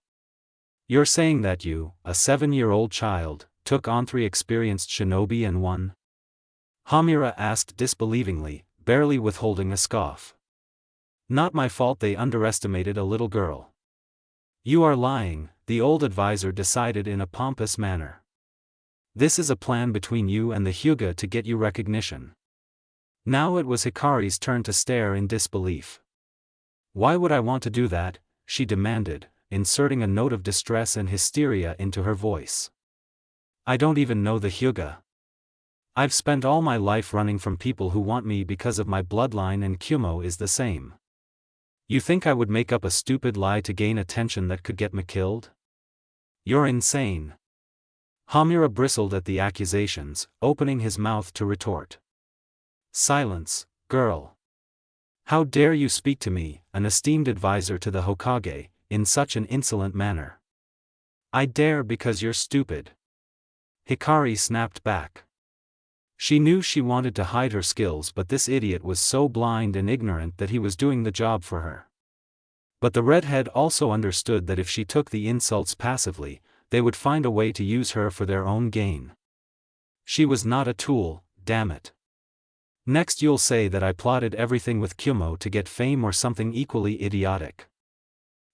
You're saying that you, a 7-year-old child, took on 3 experienced shinobi and won? Hamura asked disbelievingly, barely withholding a scoff. Not my fault they underestimated a little girl. You are lying, the old advisor decided in a pompous manner. This is a plan between you and the Hyuga to get you recognition. Now it was Hikari's turn to stare in disbelief. Why would I want to do that? She demanded, inserting a note of distress and hysteria into her voice. I don't even know the Hyuga. I've spent all my life running from people who want me because of my bloodline and Kumo is the same. You think I would make up a stupid lie to gain attention that could get me killed? You're insane. Hamura bristled at the accusations, opening his mouth to retort. Silence, girl. How dare you speak to me, an esteemed advisor to the Hokage, in such an insolent manner? I dare because you're stupid. Hikari snapped back. She knew she wanted to hide her skills but this idiot was so blind and ignorant that he was doing the job for her. But the redhead also understood that if she took the insults passively, they would find a way to use her for their own gain. She was not a tool, damn it. Next you'll say that I plotted everything with Kumo to get fame or something equally idiotic.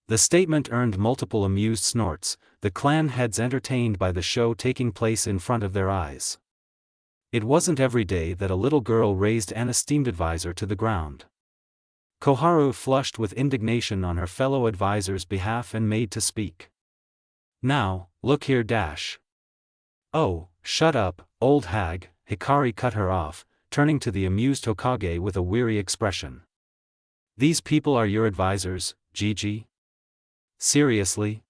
The statement earned multiple amused snorts, the clan heads entertained by the show taking place in front of their eyes. It wasn't every day that a little girl raised an esteemed advisor to the ground. Koharu flushed with indignation on her fellow advisor's behalf and made to speak. Now, look here Oh, shut up, old hag, Hikari cut her off, turning to the amused Hokage with a weary expression. These people are your advisors, Gigi? Seriously?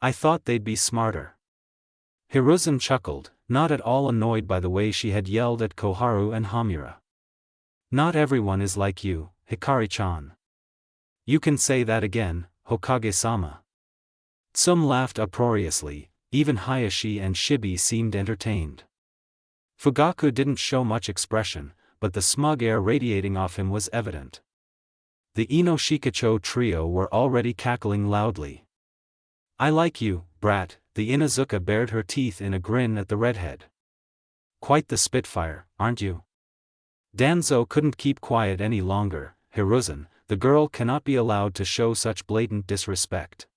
I thought they'd be smarter. Hiruzen chuckled, not at all annoyed by the way she had yelled at Koharu and Hamura. Not everyone is like you, Hikari-chan. You can say that again, Hokage-sama. Some laughed uproariously, even Hayashi and Shibi seemed entertained. Fugaku didn't show much expression, but the smug air radiating off him was evident. The Inoshikacho trio were already cackling loudly. I like you, brat, the Inuzuka bared her teeth in a grin at the redhead. Quite the spitfire, aren't you? Danzo couldn't keep quiet any longer. Hiruzen, the girl cannot be allowed to show such blatant disrespect.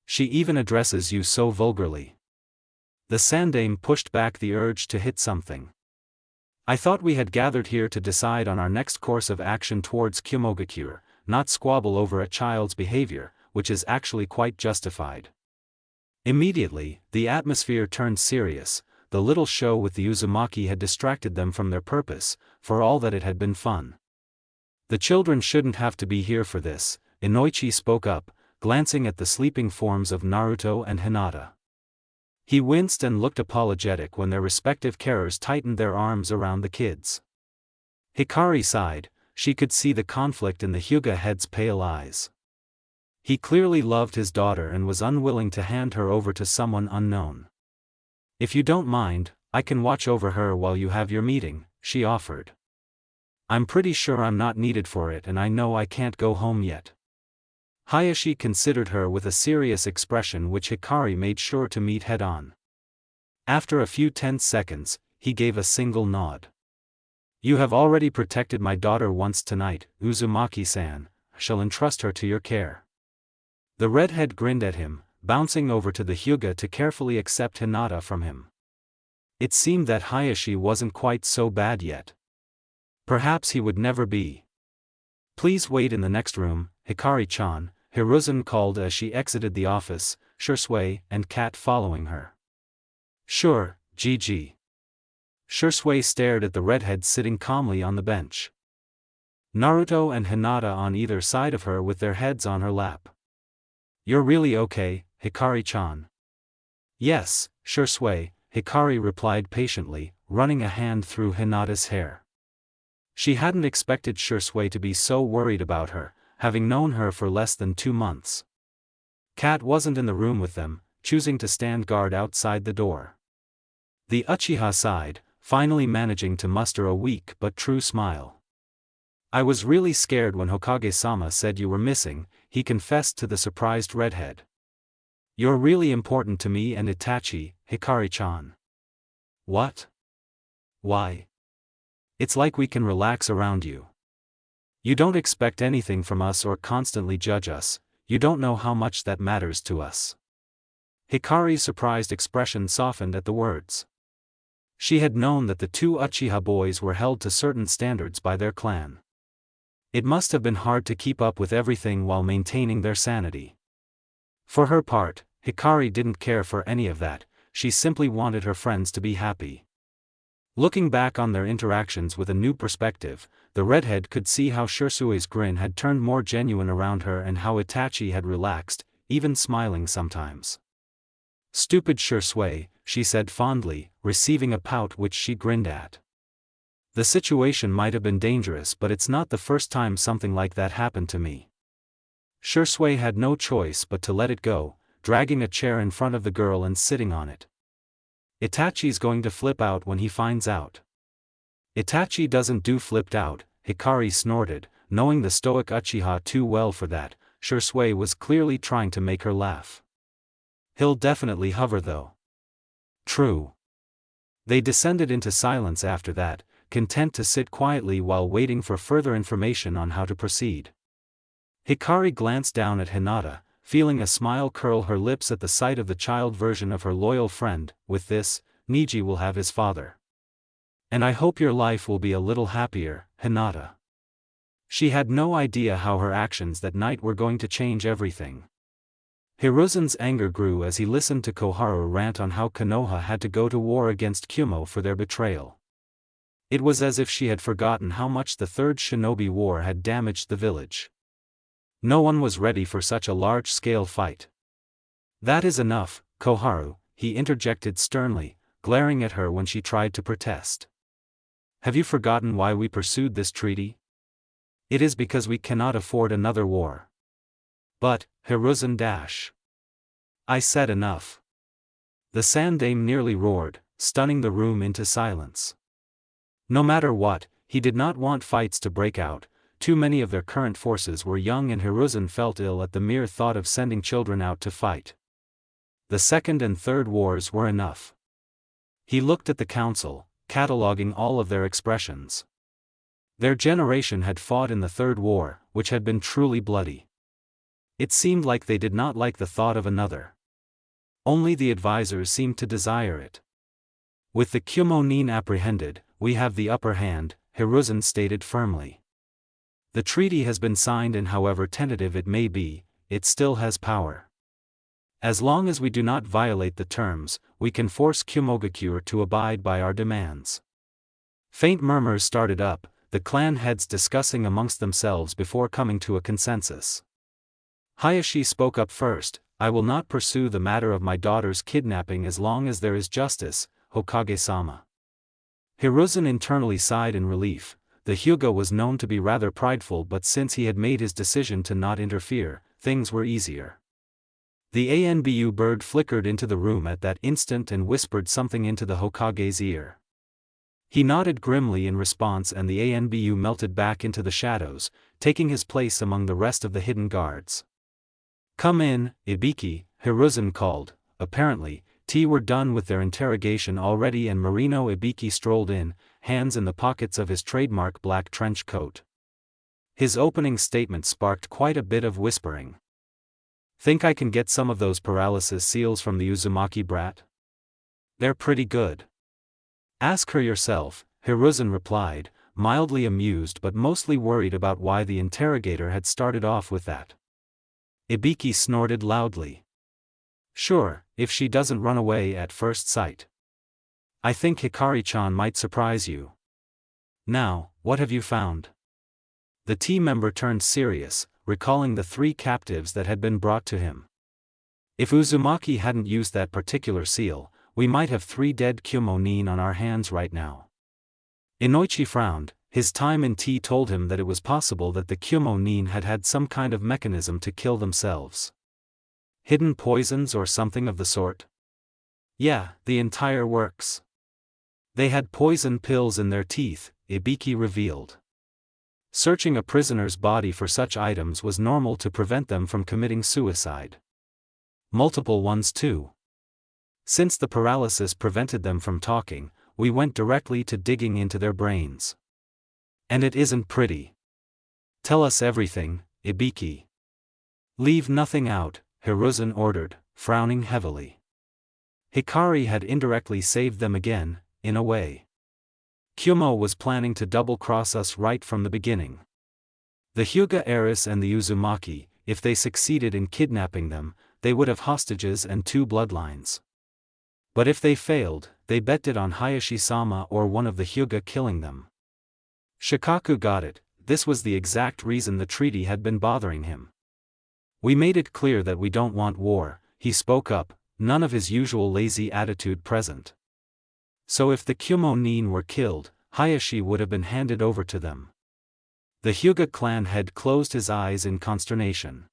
She even addresses you so vulgarly. The Sandame pushed back the urge to hit something. I thought we had gathered here to decide on our next course of action towards Kumogakure, not squabble over a child's behavior, which is actually quite justified. Immediately, the atmosphere turned serious. The little show with the uzumaki had distracted them from their purpose, for all that it had been fun. The children shouldn't have to be here for this, Inoichi spoke up, glancing at the sleeping forms of Naruto and Hinata. He winced and looked apologetic when their respective carers tightened their arms around the kids. Hikari sighed, she could see the conflict in the Hyuga head's pale eyes. He clearly loved his daughter and was unwilling to hand her over to someone unknown. If you don't mind, I can watch over her while you have your meeting, she offered. I'm pretty sure I'm not needed for it and I know I can't go home yet. Hayashi considered her with a serious expression which Hikari made sure to meet head-on. After a few tense seconds, he gave a single nod. You have already protected my daughter once tonight, Uzumaki-san. I shall entrust her to your care. The redhead grinned at him, bouncing over to the Hyuga to carefully accept Hinata from him. It seemed that Hayashi wasn't quite so bad yet. Perhaps he would never be. Please wait in the next room, Hikari-chan, Hiruzen called as she exited the office, Shisui and Kat following her. Sure, Gigi. Shisui stared at the redhead sitting calmly on the bench. Naruto and Hinata on either side of her with their heads on her lap. You're really okay, Hikari-chan? Yes, Shisui, Hikari replied patiently, running a hand through Hinata's hair. She hadn't expected Shisui to be so worried about her, having known her for less than 2 months. Kat wasn't in the room with them, choosing to stand guard outside the door. The Uchiha sighed, finally managing to muster a weak but true smile. I was really scared when Hokage-sama said you were missing, he confessed to the surprised redhead. You're really important to me and Itachi, Hikari-chan. What? Why? It's like we can relax around you. You don't expect anything from us or constantly judge us, you don't know how much that matters to us. Hikari's surprised expression softened at the words. She had known that the 2 Uchiha boys were held to certain standards by their clan. It must have been hard to keep up with everything while maintaining their sanity. For her part, Hikari didn't care for any of that, she simply wanted her friends to be happy. Looking back on their interactions with a new perspective, the redhead could see how Shisui's grin had turned more genuine around her and how Itachi had relaxed, even smiling sometimes. Stupid Shisui, she said fondly, receiving a pout which she grinned at. The situation might have been dangerous, but it's not the first time something like that happened to me. Shisui had no choice but to let it go, dragging a chair in front of the girl and sitting on it. Itachi's going to flip out when he finds out. Itachi doesn't do flipped out, Hikari snorted, knowing the stoic Uchiha too well for that. Shisui was clearly trying to make her laugh. He'll definitely hover though. True. They descended into silence after that, content to sit quietly while waiting for further information on how to proceed. Hikari glanced down at Hinata, feeling a smile curl her lips at the sight of the child version of her loyal friend. With this, Niji will have his father. And I hope your life will be a little happier, Hinata. She had no idea how her actions that night were going to change everything. Hiruzen's anger grew as he listened to Koharu rant on how Konoha had to go to war against Kumo for their betrayal. It was as if she had forgotten how much the Third Shinobi War had damaged the village. No one was ready for such a large-scale fight. That is enough, Koharu, he interjected sternly, glaring at her when she tried to protest. Have you forgotten why we pursued this treaty? It is because we cannot afford another war. But, Hiruzen I said enough. The Sandaime nearly roared, stunning the room into silence. No matter what, he did not want fights to break out. Too many of their current forces were young and Hiruzen felt ill at the mere thought of sending children out to fight. The Second and Third Wars were enough. He looked at the council, cataloguing all of their expressions. Their generation had fought in the Third War, which had been truly bloody. It seemed like they did not like the thought of another. Only the advisors seemed to desire it. With the Kumo Nin apprehended, we have the upper hand, Hiruzen stated firmly. The treaty has been signed and however tentative it may be, it still has power. As long as we do not violate the terms, we can force Kumogakure to abide by our demands. Faint murmurs started up, the clan heads discussing amongst themselves before coming to a consensus. Hayashi spoke up first, I will not pursue the matter of my daughter's kidnapping as long as there is justice, Hokage-sama. Hiruzen internally sighed in relief. The Hyuga was known to be rather prideful, but since he had made his decision to not interfere, things were easier. The Anbu bird flickered into the room at that instant and whispered something into the Hokage's ear. He nodded grimly in response and the Anbu melted back into the shadows, taking his place among the rest of the hidden guards. Come in, Ibiki, Hiruzen called, apparently T were done with their interrogation already and Marino Ibiki strolled in, hands in the pockets of his trademark black trench coat. His opening statement sparked quite a bit of whispering. "Think I can get some of those paralysis seals from the Uzumaki brat? They're pretty good." "Ask her yourself," Hiruzen replied, mildly amused but mostly worried about why the interrogator had started off with that. Ibiki snorted loudly. "Sure, if she doesn't run away at first sight. I think Hikari-chan might surprise you. Now, what have you found?" The team member turned serious, recalling the 3 captives that had been brought to him. "If Uzumaki hadn't used that particular seal, we might have 3 dead Kyumo-nin on our hands right now." Inoichi frowned. His time in T told him that it was possible that the Kyumo-nin had had some kind of mechanism to kill themselves. Hidden poisons or something of the sort? "Yeah, the entire works. They had poison pills in their teeth," Ibiki revealed. Searching a prisoner's body for such items was normal to prevent them from committing suicide. Multiple ones too. Since the paralysis prevented them from talking, we went directly to digging into their brains. And it isn't pretty. "Tell us everything, Ibiki. Leave nothing out," Hiruzen ordered, frowning heavily. Hikari had indirectly saved them again, in a way. Kyumo was planning to double-cross us right from the beginning. The Hyuga heiress and the Uzumaki, if they succeeded in kidnapping them, they would have hostages and 2 bloodlines. But if they failed, they bet it on Hayashi-sama or one of the Hyuga killing them. Shikaku got it. This was the exact reason the treaty had been bothering him. "We made it clear that we don't want war," he spoke up, none of his usual lazy attitude present. "So if the Kyumo-nin were killed, Hayashi would have been handed over to them." The Hyuga clan head closed his eyes in consternation.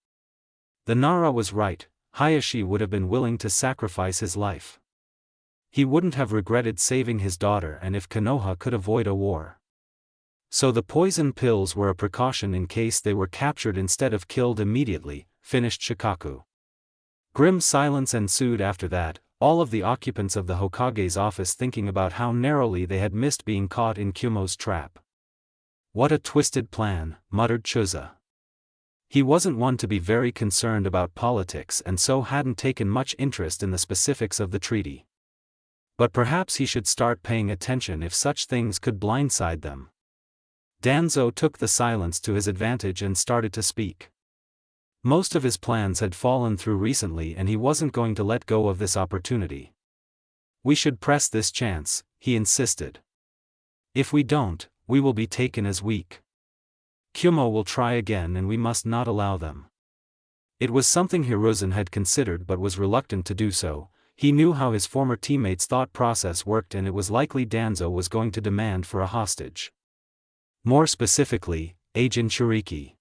The Nara was right, Hayashi would have been willing to sacrifice his life. He wouldn't have regretted saving his daughter and if Konoha could avoid a war. So the poison pills were a precaution in case they were captured instead of killed immediately, finished Shikaku. Grim silence ensued after that, all of the occupants of the Hokage's office thinking about how narrowly they had missed being caught in Kyumo's trap. "What a twisted plan," muttered Chuza. He wasn't one to be very concerned about politics and so hadn't taken much interest in the specifics of the treaty. But perhaps he should start paying attention if such things could blindside them. Danzo took the silence to his advantage and started to speak. Most of his plans had fallen through recently and he wasn't going to let go of this opportunity. "We should press this chance," he insisted. "If we don't, we will be taken as weak. Kyumo will try again and we must not allow them." It was something Hiruzen had considered but was reluctant to do so. He knew how his former teammates' thought process worked and it was likely Danzo was going to demand for a hostage. More specifically, Agent Shuriki.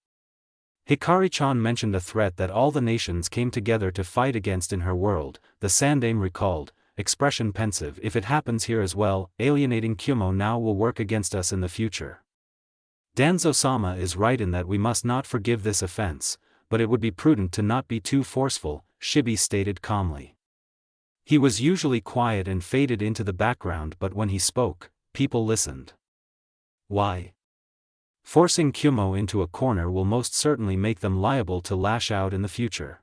Hikari-chan mentioned a threat that all the nations came together to fight against in her world, the Sandaime recalled, expression pensive. "If it happens here as well, alienating Kyumo now will work against us in the future. Danzo-sama is right in that we must not forgive this offense, but it would be prudent to not be too forceful," Shibi stated calmly. He was usually quiet and faded into the background but when he spoke, people listened. "Why? Forcing Kyumo into a corner will most certainly make them liable to lash out in the future."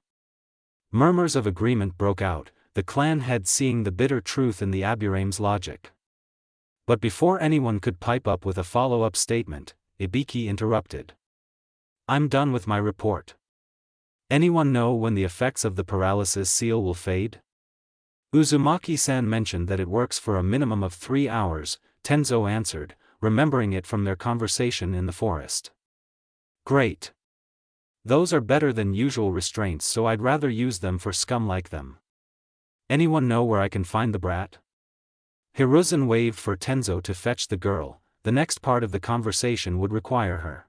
Murmurs of agreement broke out, the clan head seeing the bitter truth in the Aburame's logic. But before anyone could pipe up with a follow-up statement, Ibiki interrupted. "I'm done with my report. Anyone know when the effects of the paralysis seal will fade?" Uzumaki-san mentioned that it works for a minimum of 3 hours, Tenzo answered, remembering it from their conversation in the forest. "Great. Those are better than usual restraints so I'd rather use them for scum like them. Anyone know where I can find the brat?" Hiruzen waved for Tenzo to fetch the girl. The next part of the conversation would require her.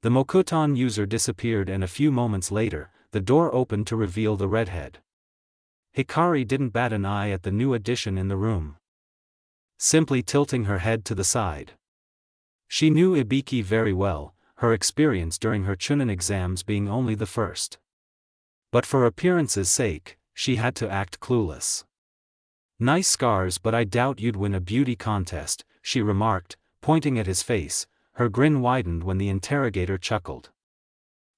The Mokuton user disappeared and a few moments later, the door opened to reveal the redhead. Hikari didn't bat an eye at the new addition in the room, simply tilting her head to the side. She knew Ibiki very well, her experience during her Chunin exams being only the first. But for appearance's sake, she had to act clueless. Nice scars, but I doubt you'd win a beauty contest, she remarked, pointing at his face. Her grin widened when the interrogator chuckled.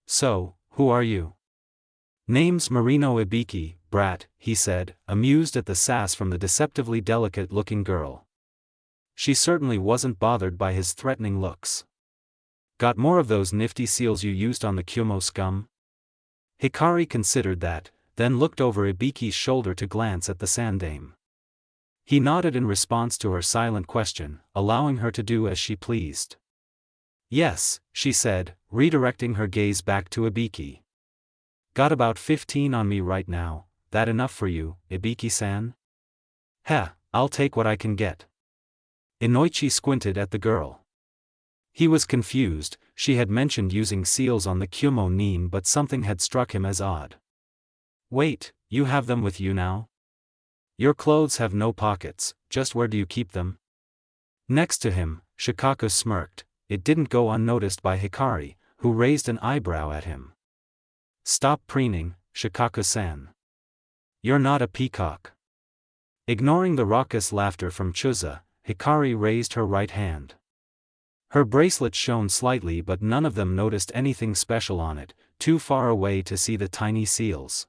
So, who are you? Name's Marino Ibiki, brat, he said, amused at the sass from the deceptively delicate-looking girl. She certainly wasn't bothered by his threatening looks. Got more of those nifty seals you used on the Kyumo scum? Hikari considered that, then looked over Ibiki's shoulder to glance at the sandame. He nodded in response to her silent question, allowing her to do as she pleased. Yes, she said, redirecting her gaze back to Ibiki. Got about 15 on me right now, that enough for you, Ibiki-san? Heh, I'll take what I can get. Inoichi squinted at the girl. He was confused. She had mentioned using seals on the Kyumo nin, but something had struck him as odd. Wait, you have them with you now? Your clothes have no pockets, just where do you keep them? Next to him, Shikaku smirked. It didn't go unnoticed by Hikari, who raised an eyebrow at him. Stop preening, Shikaku-san. You're not a peacock. Ignoring the raucous laughter from Chuza, Hikari raised her right hand. Her bracelet shone slightly, but none of them noticed anything special on it, too far away to see the tiny seals.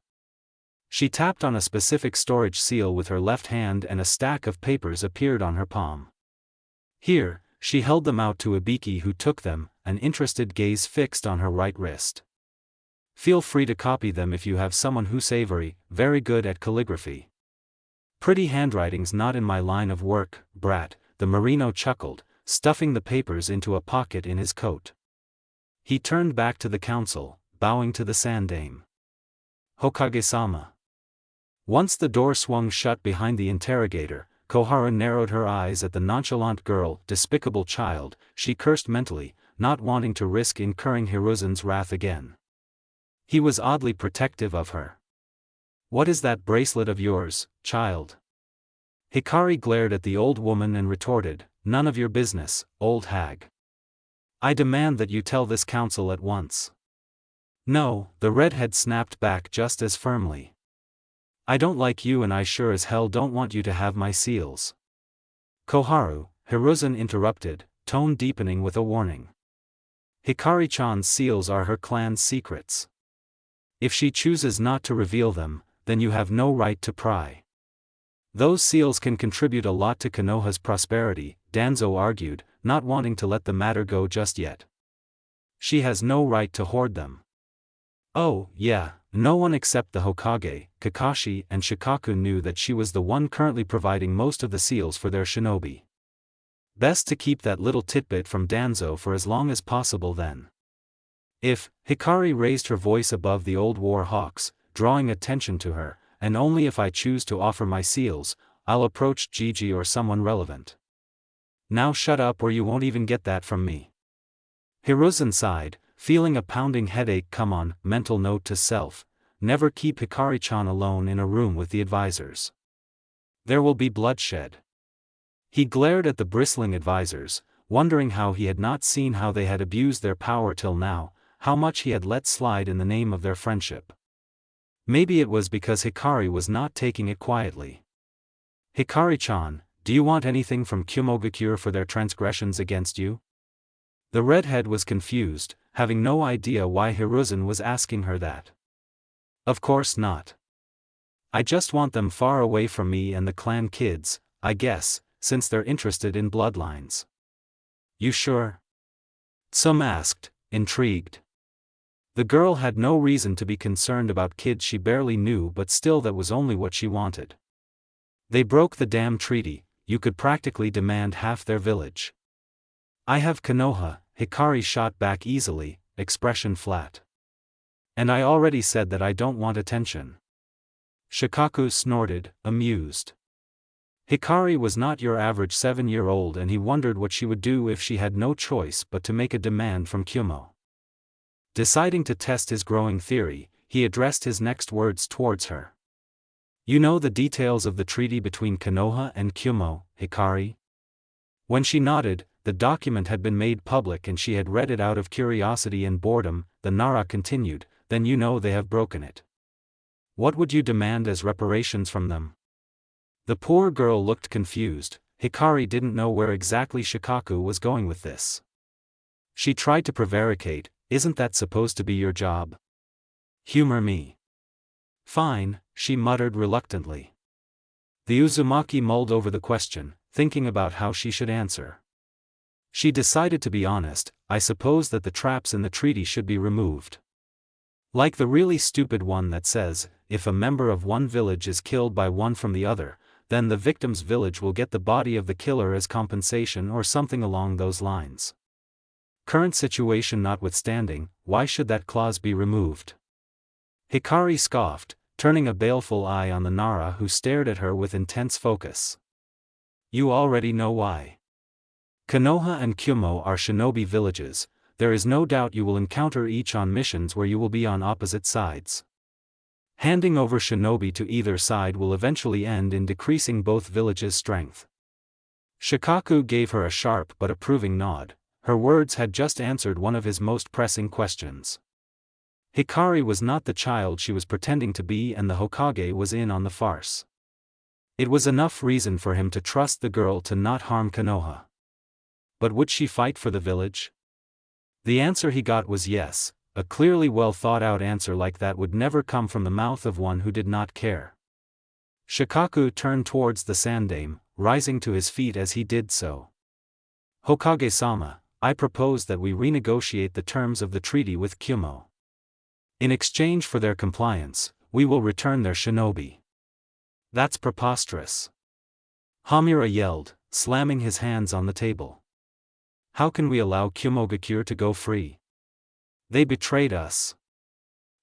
She tapped on a specific storage seal with her left hand and a stack of papers appeared on her palm. Here, she held them out to Ibiki, who took them, an interested gaze fixed on her right wrist. Feel free to copy them if you have someone who's very good at calligraphy. Pretty handwriting's not in my line of work, brat, the Marino chuckled, stuffing the papers into a pocket in his coat. He turned back to the council, bowing to the sandame. Hokage-sama. Once the door swung shut behind the interrogator, Koharu narrowed her eyes at the nonchalant girl. Despicable child, she cursed mentally, not wanting to risk incurring Hiruzen's wrath again. He was oddly protective of her. What is that bracelet of yours, child? Hikari glared at the old woman and retorted, none of your business, old hag. I demand that you tell this council at once. No, the redhead snapped back just as firmly. I don't like you and I sure as hell don't want you to have my seals. Koharu, Hiruzen interrupted, tone deepening with a warning. Hikari-chan's seals are her clan's secrets. If she chooses not to reveal them, then you have no right to pry. Those seals can contribute a lot to Konoha's prosperity, Danzo argued, not wanting to let the matter go just yet. She has no right to hoard them. Oh, yeah, no one except the Hokage, Kakashi and Shikaku knew that she was the one currently providing most of the seals for their shinobi. Best to keep that little tidbit from Danzo for as long as possible then. If, Hikari raised her voice above the old war hawks, drawing attention to her, and only if I choose to offer my seals, I'll approach Gigi or someone relevant. Now shut up or you won't even get that from me. Hiruzen sighed, feeling a pounding headache come on. Mental note to self, never keep Hikari-chan alone in a room with the advisors. There will be bloodshed. He glared at the bristling advisors, wondering how he had not seen how they had abused their power till now, how much he had let slide in the name of their friendship. Maybe it was because Hikari was not taking it quietly. Hikari-chan, do you want anything from Kyumogakure for their transgressions against you? The redhead was confused, having no idea why Hiruzen was asking her that. Of course not. I just want them far away from me and the clan kids, I guess, since they're interested in bloodlines. You sure? Some asked, intrigued. The girl had no reason to be concerned about kids she barely knew, but still that was only what she wanted. They broke the damn treaty, you could practically demand half their village. I have Konoha, Hikari shot back easily, expression flat. And I already said that I don't want attention. Shikaku snorted, amused. Hikari was not your average 7-year-old and he wondered what she would do if she had no choice but to make a demand from Kyumo. Deciding to test his growing theory, he addressed his next words towards her. You know the details of the treaty between Konoha and Kyumo, Hikari? When she nodded, the document had been made public and she had read it out of curiosity and boredom. The Nara continued, then you know they have broken it. What would you demand as reparations from them? The poor girl looked confused. Hikari didn't know where exactly Shikaku was going with this. She tried to prevaricate, "Isn't that supposed to be your job? Humor me." "Fine," she muttered reluctantly. The Uzumaki mulled over the question, thinking about how she should answer. She decided to be honest. "I suppose that the traps in the treaty should be removed. Like the really stupid one that says, if a member of one village is killed by one from the other, then the victim's village will get the body of the killer as compensation or something along those lines. Current situation notwithstanding, why should that clause be removed?" Hikari scoffed, turning a baleful eye on the Nara who stared at her with intense focus. "You already know why. Konoha and Kyumo are shinobi villages. There is no doubt you will encounter each on missions where you will be on opposite sides. Handing over shinobi to either side will eventually end in decreasing both villages' strength." Shikaku gave her a sharp but approving nod. Her words had just answered one of his most pressing questions. Hikari was not the child she was pretending to be, and the Hokage was in on the farce. It was enough reason for him to trust the girl to not harm Konoha. But would she fight for the village? The answer he got was yes. A clearly well thought out answer like that would never come from the mouth of one who did not care. Shikaku turned towards the Sandaime, rising to his feet as he did so. "Hokage-sama, I propose that we renegotiate the terms of the treaty with Kyumo. In exchange for their compliance, we will return their shinobi." "That's preposterous!" Hamura yelled, slamming his hands on the table. "How can we allow Kyumogakure to go free? They betrayed us."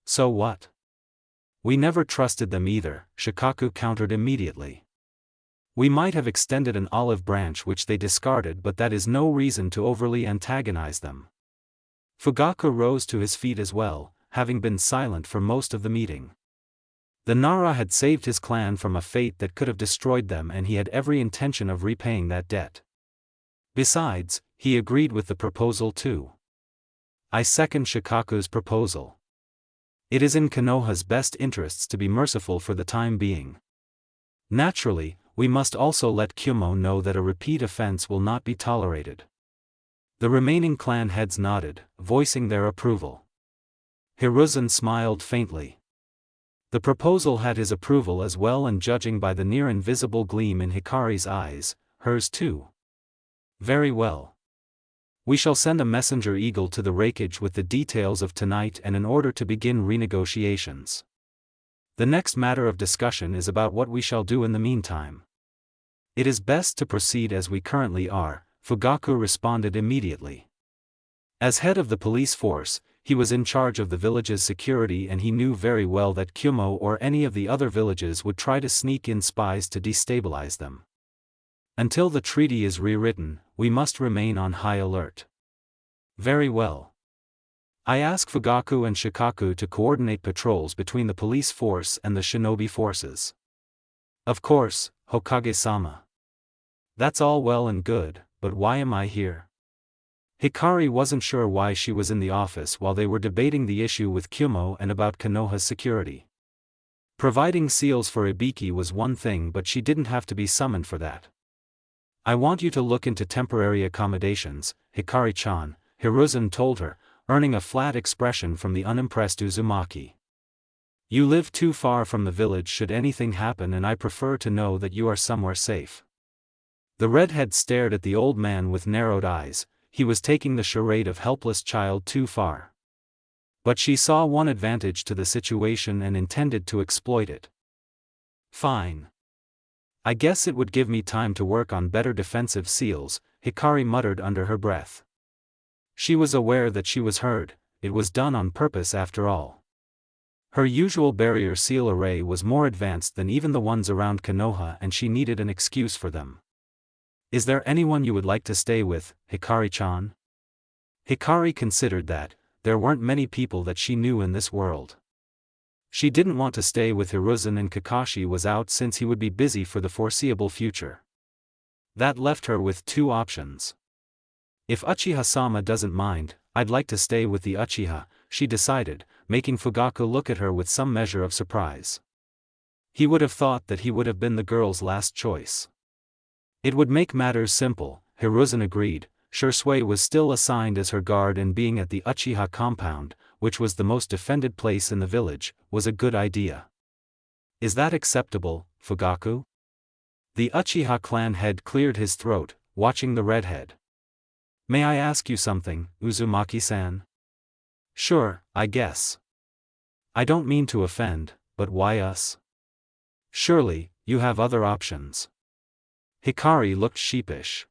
"So what? We never trusted them either," Shikaku countered immediately. "We might have extended an olive branch which they discarded, but that is no reason to overly antagonize them." Fugaku rose to his feet as well, having been silent for most of the meeting. The Nara had saved his clan from a fate that could have destroyed them, and he had every intention of repaying that debt. Besides, he agreed with the proposal too. "I second Shikaku's proposal. It is in Konoha's best interests to be merciful for the time being. Naturally, we must also let Kyumo know that a repeat offense will not be tolerated." The remaining clan heads nodded, voicing their approval. Hiruzen smiled faintly. The proposal had his approval as well, and judging by the near-invisible gleam in Hikari's eyes, hers too. "Very well. We shall send a messenger eagle to the Raikage with the details of tonight and in order to begin renegotiations. The next matter of discussion is about what we shall do in the meantime." "It is best to proceed as we currently are," Fugaku responded immediately. As head of the police force, he was in charge of the village's security, and he knew very well that Kyumo or any of the other villages would try to sneak in spies to destabilize them. Until the treaty is rewritten, we must remain on high alert. "Very well. I ask Fugaku and Shikaku to coordinate patrols between the police force and the shinobi forces." "Of course, Hokage-sama. That's all well and good, but why am I here?" Hikari wasn't sure why she was in the office while they were debating the issue with Kyumo and about Konoha's security. Providing seals for Ibiki was one thing, but she didn't have to be summoned for that. "I want you to look into temporary accommodations, Hikari-chan," Hiruzen told her, earning a flat expression from the unimpressed Uzumaki. "You live too far from the village should anything happen, and I prefer to know that you are somewhere safe." The redhead stared at the old man with narrowed eyes. He was taking the charade of helpless child too far. But she saw one advantage to the situation and intended to exploit it. "Fine. I guess it would give me time to work on better defensive seals," Hikari muttered under her breath. She was aware that she was heard. It was done on purpose after all. Her usual barrier seal array was more advanced than even the ones around Konoha, and she needed an excuse for them. "Is there anyone you would like to stay with, Hikari-chan?" Hikari considered that there weren't many people that she knew in this world. She didn't want to stay with Hiruzen, and Kakashi was out since he would be busy for the foreseeable future. That left her with two options. "If Uchiha-sama doesn't mind, I'd like to stay with the Uchiha," she decided, making Fugaku look at her with some measure of surprise. He would have thought that he would have been the girl's last choice. It would make matters simple, Hiruzen agreed. Shisui was still assigned as her guard, and being at the Uchiha compound, which was the most defended place in the village, was a good idea. Is that acceptable, Fugaku? The Uchiha clan head cleared his throat, watching the redhead. May I ask you something, Uzumaki-san? Sure, I guess. I don't mean to offend, but why us? Surely, you have other options. Hikari looked sheepish.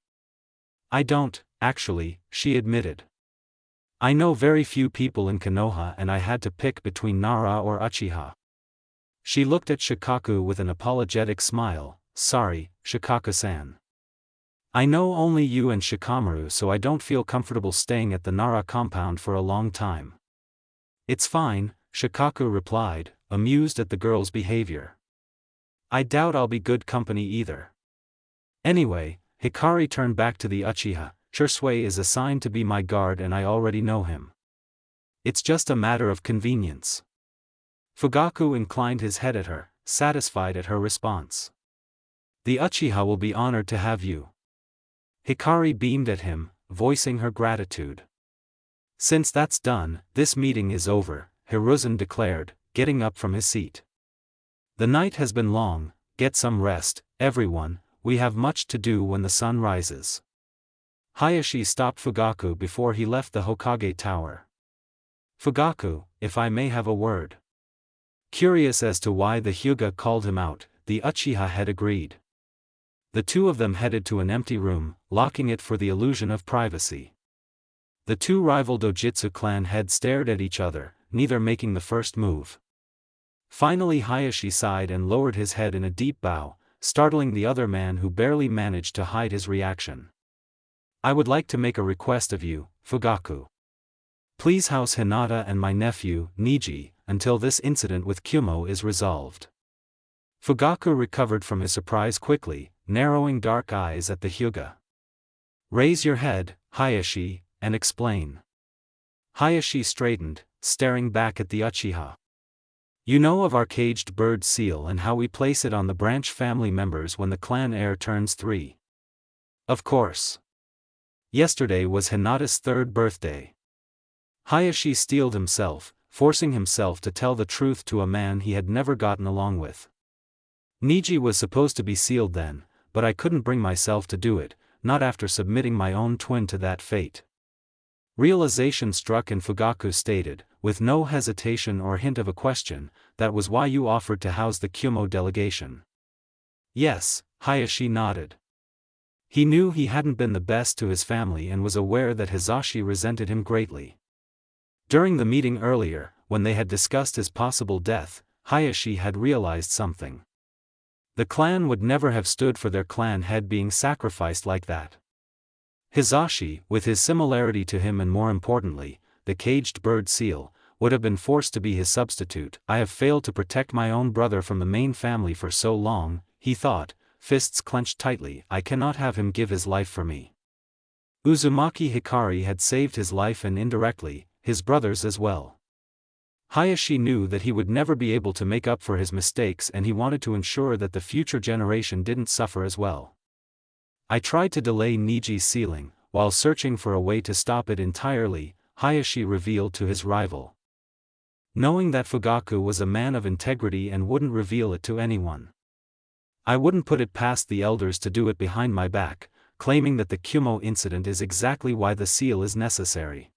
I don't, actually, she admitted. I know very few people in Konoha, and I had to pick between Nara or Uchiha. She looked at Shikaku with an apologetic smile. Sorry, Shikaku-san. I know only you and Shikamaru, so I don't feel comfortable staying at the Nara compound for a long time. It's fine, Shikaku replied, amused at the girl's behavior. I doubt I'll be good company either. Anyway, Hikari turned back to the Uchiha. Shisui is assigned to be my guard and I already know him. It's just a matter of convenience. Fugaku inclined his head at her, satisfied at her response. The Uchiha will be honored to have you. Hikari beamed at him, voicing her gratitude. Since that's done, this meeting is over, Hiruzen declared, getting up from his seat. The night has been long, get some rest, everyone, we have much to do when the sun rises. Hayashi stopped Fugaku before he left the Hokage tower. Fugaku, if I may have a word. Curious as to why the Hyuga called him out, the Uchiha had agreed. The two of them headed to an empty room, locking it for the illusion of privacy. The two rival Dojutsu clan heads stared at each other, neither making the first move. Finally Hayashi sighed and lowered his head in a deep bow, startling the other man who barely managed to hide his reaction. I would like to make a request of you, Fugaku. Please house Hinata and my nephew, Niji, until this incident with Kumo is resolved. Fugaku recovered from his surprise quickly, narrowing dark eyes at the Hyuga. Raise your head, Hayashi, and explain. Hayashi straightened, staring back at the Uchiha. You know of our caged bird seal and how we place it on the branch family members when the clan heir turns 3. Of course. Yesterday was Hinata's 3rd birthday. Hayashi steeled himself, forcing himself to tell the truth to a man he had never gotten along with. Niji was supposed to be sealed then, but I couldn't bring myself to do it, not after submitting my own twin to that fate. Realization struck and Fugaku stated, with no hesitation or hint of a question, that was why you offered to house the Kumo delegation. Yes, Hayashi nodded. He knew he hadn't been the best to his family and was aware that Hizashi resented him greatly. During the meeting earlier, when they had discussed his possible death, Hayashi had realized something. The clan would never have stood for their clan head being sacrificed like that. Hizashi, with his similarity to him and more importantly, the caged bird seal, would have been forced to be his substitute. I have failed to protect my own brother from the main family for so long, he thought, fists clenched tightly. I cannot have him give his life for me. Uzumaki Hikari had saved his life and indirectly, his brother's as well. Hayashi knew that he would never be able to make up for his mistakes and he wanted to ensure that the future generation didn't suffer as well. I tried to delay Niji's sealing, while searching for a way to stop it entirely, Hayashi revealed to his rival. Knowing that Fugaku was a man of integrity and wouldn't reveal it to anyone. I wouldn't put it past the elders to do it behind my back, claiming that the Kumo incident is exactly why the seal is necessary.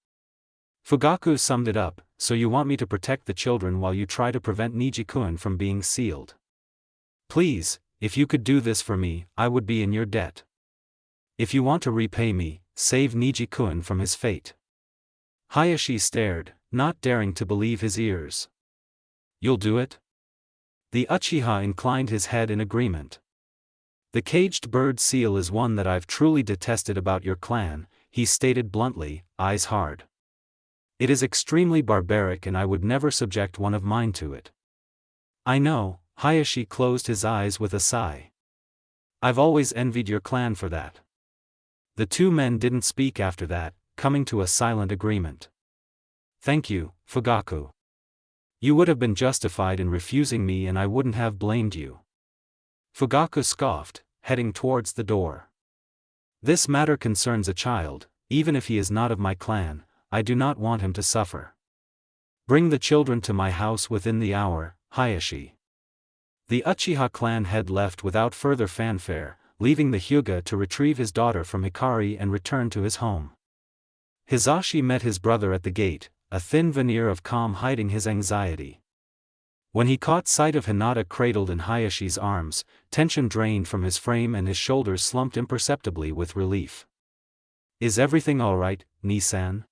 Fugaku summed it up, so you want me to protect the children while you try to prevent Niji-kun from being sealed. Please, if you could do this for me, I would be in your debt. If you want to repay me, save Niji-kun from his fate. Hayashi stared, not daring to believe his ears. You'll do it? The Uchiha inclined his head in agreement. The caged bird seal is one that I've truly detested about your clan, he stated bluntly, eyes hard. It is extremely barbaric and I would never subject one of mine to it. I know, Hayashi closed his eyes with a sigh. I've always envied your clan for that. The two men didn't speak after that, coming to a silent agreement. Thank you, Fugaku. You would have been justified in refusing me and I wouldn't have blamed you. Fugaku scoffed, heading towards the door. This matter concerns a child, even if he is not of my clan, I do not want him to suffer. Bring the children to my house within the hour, Hayashi. The Uchiha clan head left without further fanfare, leaving the Hyuga to retrieve his daughter from Hikari and return to his home. Hizashi met his brother at the gate, a thin veneer of calm hiding his anxiety. When he caught sight of Hinata cradled in Hayashi's arms, tension drained from his frame and his shoulders slumped imperceptibly with relief. Is everything alright, Ni-san?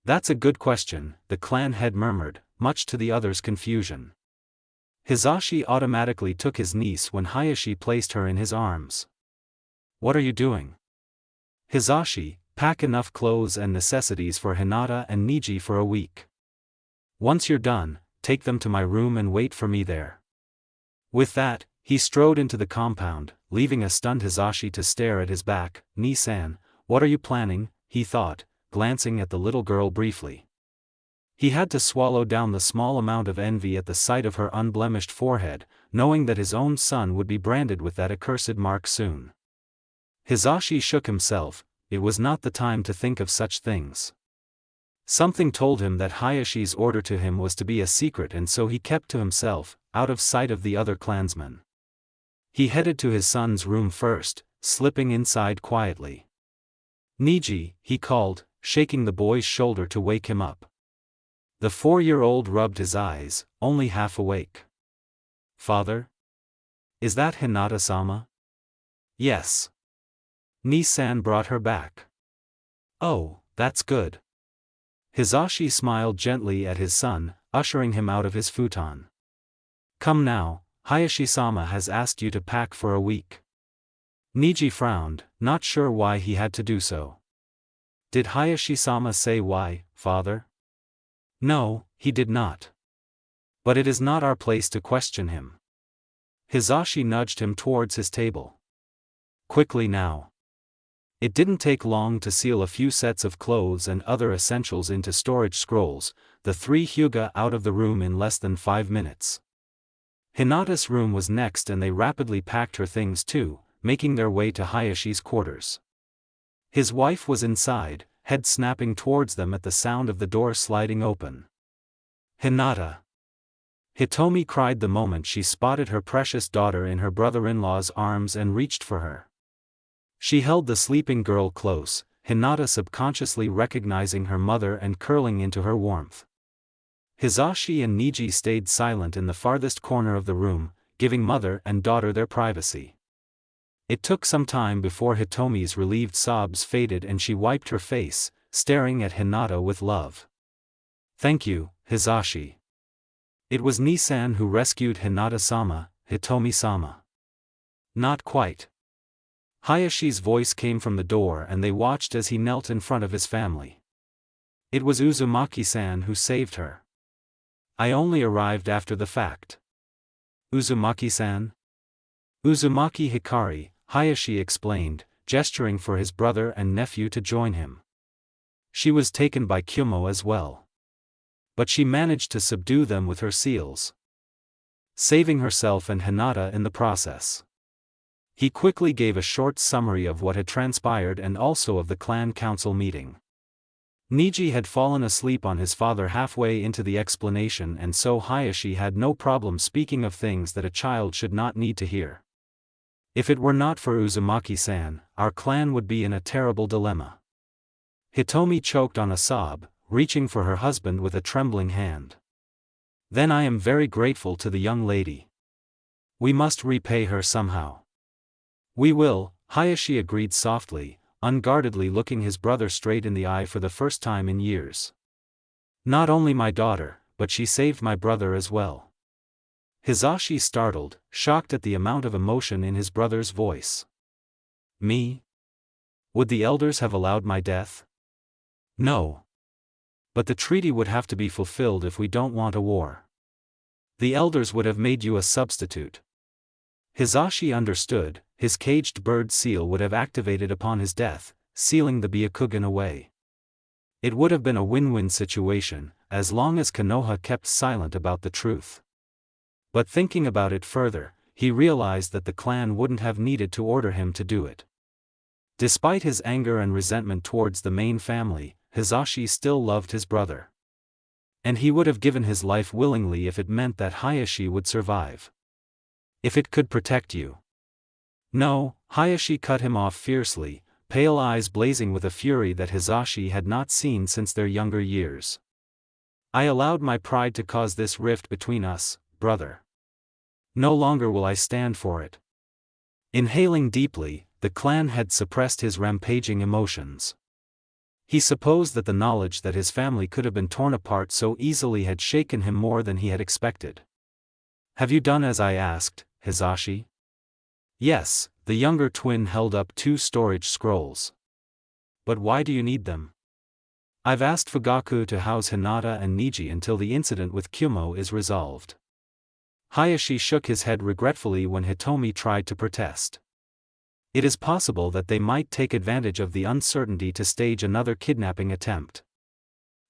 That's a good question, the clan head murmured, much to the others' confusion. Hizashi automatically took his niece when Hayashi placed her in his arms. What are you doing? Hizashi, pack enough clothes and necessities for Hinata and Niji for a week. Once you're done, take them to my room and wait for me there. With that, he strode into the compound, leaving a stunned Hizashi to stare at his back. Ni-san, what are you planning? He thought, glancing at the little girl briefly. He had to swallow down the small amount of envy at the sight of her unblemished forehead, knowing that his own son would be branded with that accursed mark soon. Hizashi shook himself. It was not the time to think of such things. Something told him that Hayashi's order to him was to be a secret and so he kept to himself, out of sight of the other clansmen. He headed to his son's room first, slipping inside quietly. Niji, he called, shaking the boy's shoulder to wake him up. The 4-year-old rubbed his eyes, only half awake. Father? Is that Hinata-sama? Yes. Ni-san brought her back. Oh, that's good. Hizashi smiled gently at his son, ushering him out of his futon. Come now, Hayashi-sama has asked you to pack for a week. Niji frowned, not sure why he had to do so. Did Hayashi-sama say why, father? No, he did not. But it is not our place to question him. Hizashi nudged him towards his table. Quickly now. It didn't take long to seal a few sets of clothes and other essentials into storage scrolls, the 3 Hyuga out of the room in less than 5 minutes. Hinata's room was next and they rapidly packed her things too, making their way to Hayashi's quarters. His wife was inside, head snapping towards them at the sound of the door sliding open. Hinata! Hitomi cried the moment she spotted her precious daughter in her brother-in-law's arms and reached for her. She held the sleeping girl close, Hinata subconsciously recognizing her mother and curling into her warmth. Hizashi and Niji stayed silent in the farthest corner of the room, giving mother and daughter their privacy. It took some time before Hitomi's relieved sobs faded and she wiped her face, staring at Hinata with love. Thank you, Hizashi. It was Ni-san who rescued Hinata-sama, Hitomi-sama. Not quite. Hayashi's voice came from the door and they watched as he knelt in front of his family. It was Uzumaki-san who saved her. I only arrived after the fact. Uzumaki-san? Uzumaki Hikari, Hayashi explained, gesturing for his brother and nephew to join him. She was taken by Kyumo as well. But she managed to subdue them with her seals, saving herself and Hinata in the process. He quickly gave a short summary of what had transpired and also of the clan council meeting. Niji had fallen asleep on his father halfway into the explanation and so Hayashi had no problem speaking of things that a child should not need to hear. If it were not for Uzumaki-san, our clan would be in a terrible dilemma. Hitomi choked on a sob, reaching for her husband with a trembling hand. Then I am very grateful to the young lady. We must repay her somehow. We will, Hayashi agreed softly, unguardedly looking his brother straight in the eye for the first time in years. Not only my daughter, but she saved my brother as well. Hizashi startled, shocked at the amount of emotion in his brother's voice. Me? Would the elders have allowed my death? No. But the treaty would have to be fulfilled if we don't want a war. The elders would have made you a substitute. Hizashi understood, his caged bird seal would have activated upon his death, sealing the Byakugan away. It would have been a win-win situation, as long as Konoha kept silent about the truth. But thinking about it further, he realized that the clan wouldn't have needed to order him to do it. Despite his anger and resentment towards the main family, Hisashi still loved his brother. And he would have given his life willingly if it meant that Hayashi would survive. If it could protect you. No, Hayashi cut him off fiercely, pale eyes blazing with a fury that Hisashi had not seen since their younger years. I allowed my pride to cause this rift between us, brother. No longer will I stand for it. Inhaling deeply, the clan had suppressed his rampaging emotions. He supposed that the knowledge that his family could have been torn apart so easily had shaken him more than he had expected. Have you done as I asked, Hisashi? Yes, the younger twin held up 2 storage scrolls. But why do you need them? I've asked Fugaku to house Hinata and Niji until the incident with Kyumo is resolved. Hayashi shook his head regretfully when Hitomi tried to protest. It is possible that they might take advantage of the uncertainty to stage another kidnapping attempt.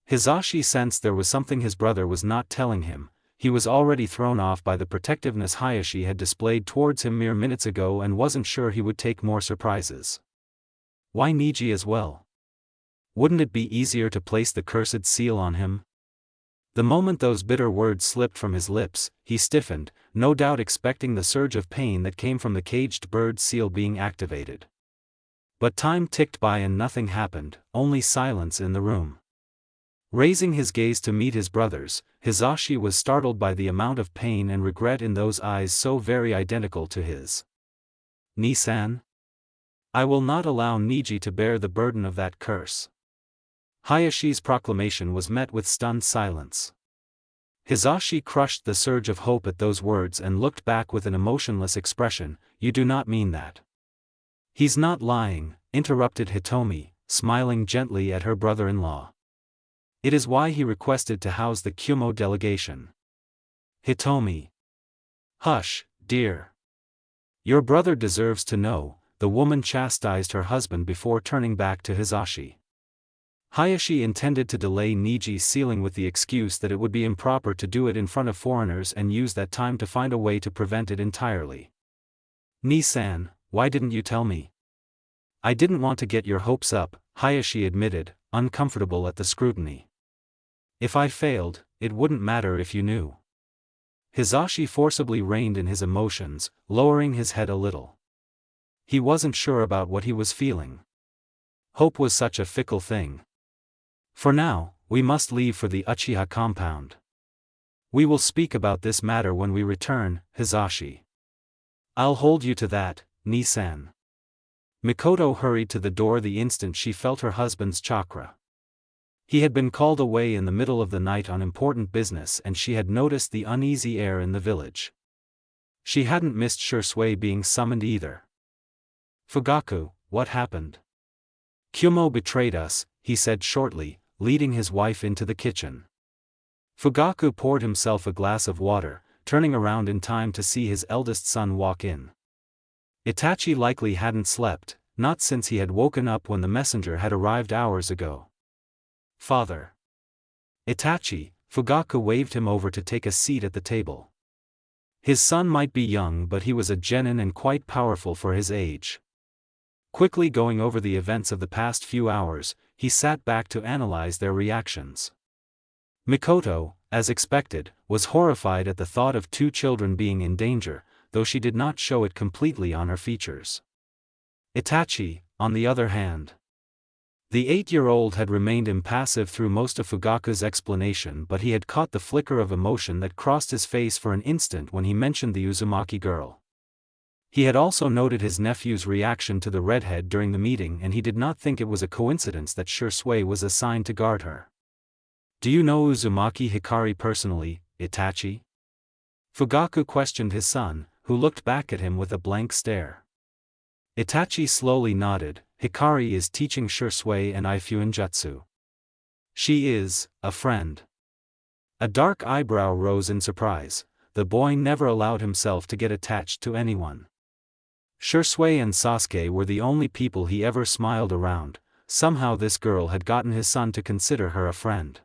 Hisashi sensed there was something his brother was not telling him. He was already thrown off by the protectiveness Hayashi had displayed towards him mere minutes ago and wasn't sure he would take more surprises. Why Niji as well? Wouldn't it be easier to place the cursed seal on him? The moment those bitter words slipped from his lips, he stiffened, no doubt expecting the surge of pain that came from the caged bird seal being activated. But time ticked by and nothing happened, only silence in the room. Raising his gaze to meet his brother's, Hisashi was startled by the amount of pain and regret in those eyes so very identical to his. Ni-san? I will not allow Niji to bear the burden of that curse. Hayashi's proclamation was met with stunned silence. Hisashi crushed the surge of hope at those words and looked back with an emotionless expression. You do not mean that. He's not lying, interrupted Hitomi, smiling gently at her brother-in-law. It is why he requested to house the Kyumo delegation. Hitomi. Hush, dear. Your brother deserves to know, the woman chastised her husband before turning back to Hisashi. Hayashi intended to delay Niji's sealing with the excuse that it would be improper to do it in front of foreigners and use that time to find a way to prevent it entirely. Ni-san, why didn't you tell me? I didn't want to get your hopes up, Hayashi admitted, uncomfortable at the scrutiny. If I failed, it wouldn't matter if you knew. Hisashi forcibly reined in his emotions, lowering his head a little. He wasn't sure about what he was feeling. Hope was such a fickle thing. For now, we must leave for the Uchiha compound. We will speak about this matter when we return, Hisashi. I'll hold you to that, Ni-san. Mikoto hurried to the door the instant she felt her husband's chakra. He had been called away in the middle of the night on important business and she had noticed the uneasy air in the village. She hadn't missed Shisui being summoned either. Fugaku, what happened? Kyumo betrayed us, he said shortly, leading his wife into the kitchen. Fugaku poured himself a glass of water, turning around in time to see his eldest son walk in. Itachi likely hadn't slept, not since he had woken up when the messenger had arrived hours ago. Father. Itachi, Fugaku waved him over to take a seat at the table. His son might be young but he was a genin and quite powerful for his age. Quickly going over the events of the past few hours, he sat back to analyze their reactions. Mikoto, as expected, was horrified at the thought of 2 children being in danger, though she did not show it completely on her features. Itachi, on the other hand. The 8-year-old had remained impassive through most of Fugaku's explanation but he had caught the flicker of emotion that crossed his face for an instant when he mentioned the Uzumaki girl. He had also noted his nephew's reaction to the redhead during the meeting and he did not think it was a coincidence that Shisui was assigned to guard her. Do you know Uzumaki Hikari personally, Itachi? Fugaku questioned his son, who looked back at him with a blank stare. Itachi slowly nodded. Hikari is teaching Shisui and Ifuinjutsu. She is a friend. A dark eyebrow rose in surprise. The boy never allowed himself to get attached to anyone. Shisui and Sasuke were the only people he ever smiled around, somehow this girl had gotten his son to consider her a friend.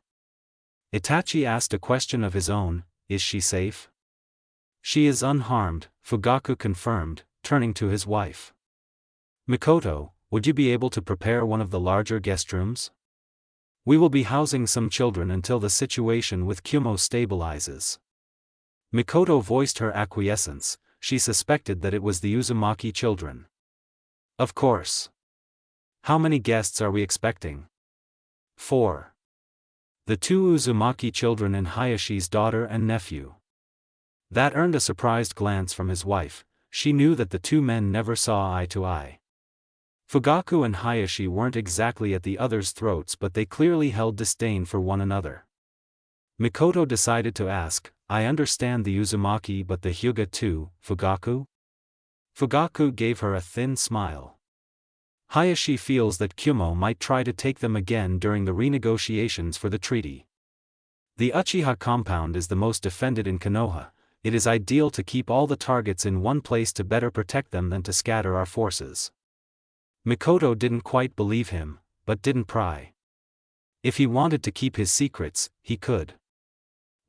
Itachi asked a question of his own, is she safe? She is unharmed, Fugaku confirmed, turning to his wife. Mikoto, would you be able to prepare one of the larger guest rooms? We will be housing some children until the situation with Kumo stabilizes. Mikoto voiced her acquiescence. She suspected that it was the Uzumaki children. Of course. How many guests are we expecting? 4. The 2 Uzumaki children and Hayashi's daughter and nephew. That earned a surprised glance from his wife. She knew that the 2 men never saw eye to eye. Fugaku and Hayashi weren't exactly at the others' throats, but they clearly held disdain for one another. Mikoto decided to ask, I understand the Uzumaki but the Hyuga too, Fugaku? Fugaku gave her a thin smile. Hayashi feels that Kumo might try to take them again during the renegotiations for the treaty. The Uchiha compound is the most defended in Konoha. It is ideal to keep all the targets in one place to better protect them than to scatter our forces. Mikoto didn't quite believe him, but didn't pry. If he wanted to keep his secrets, he could.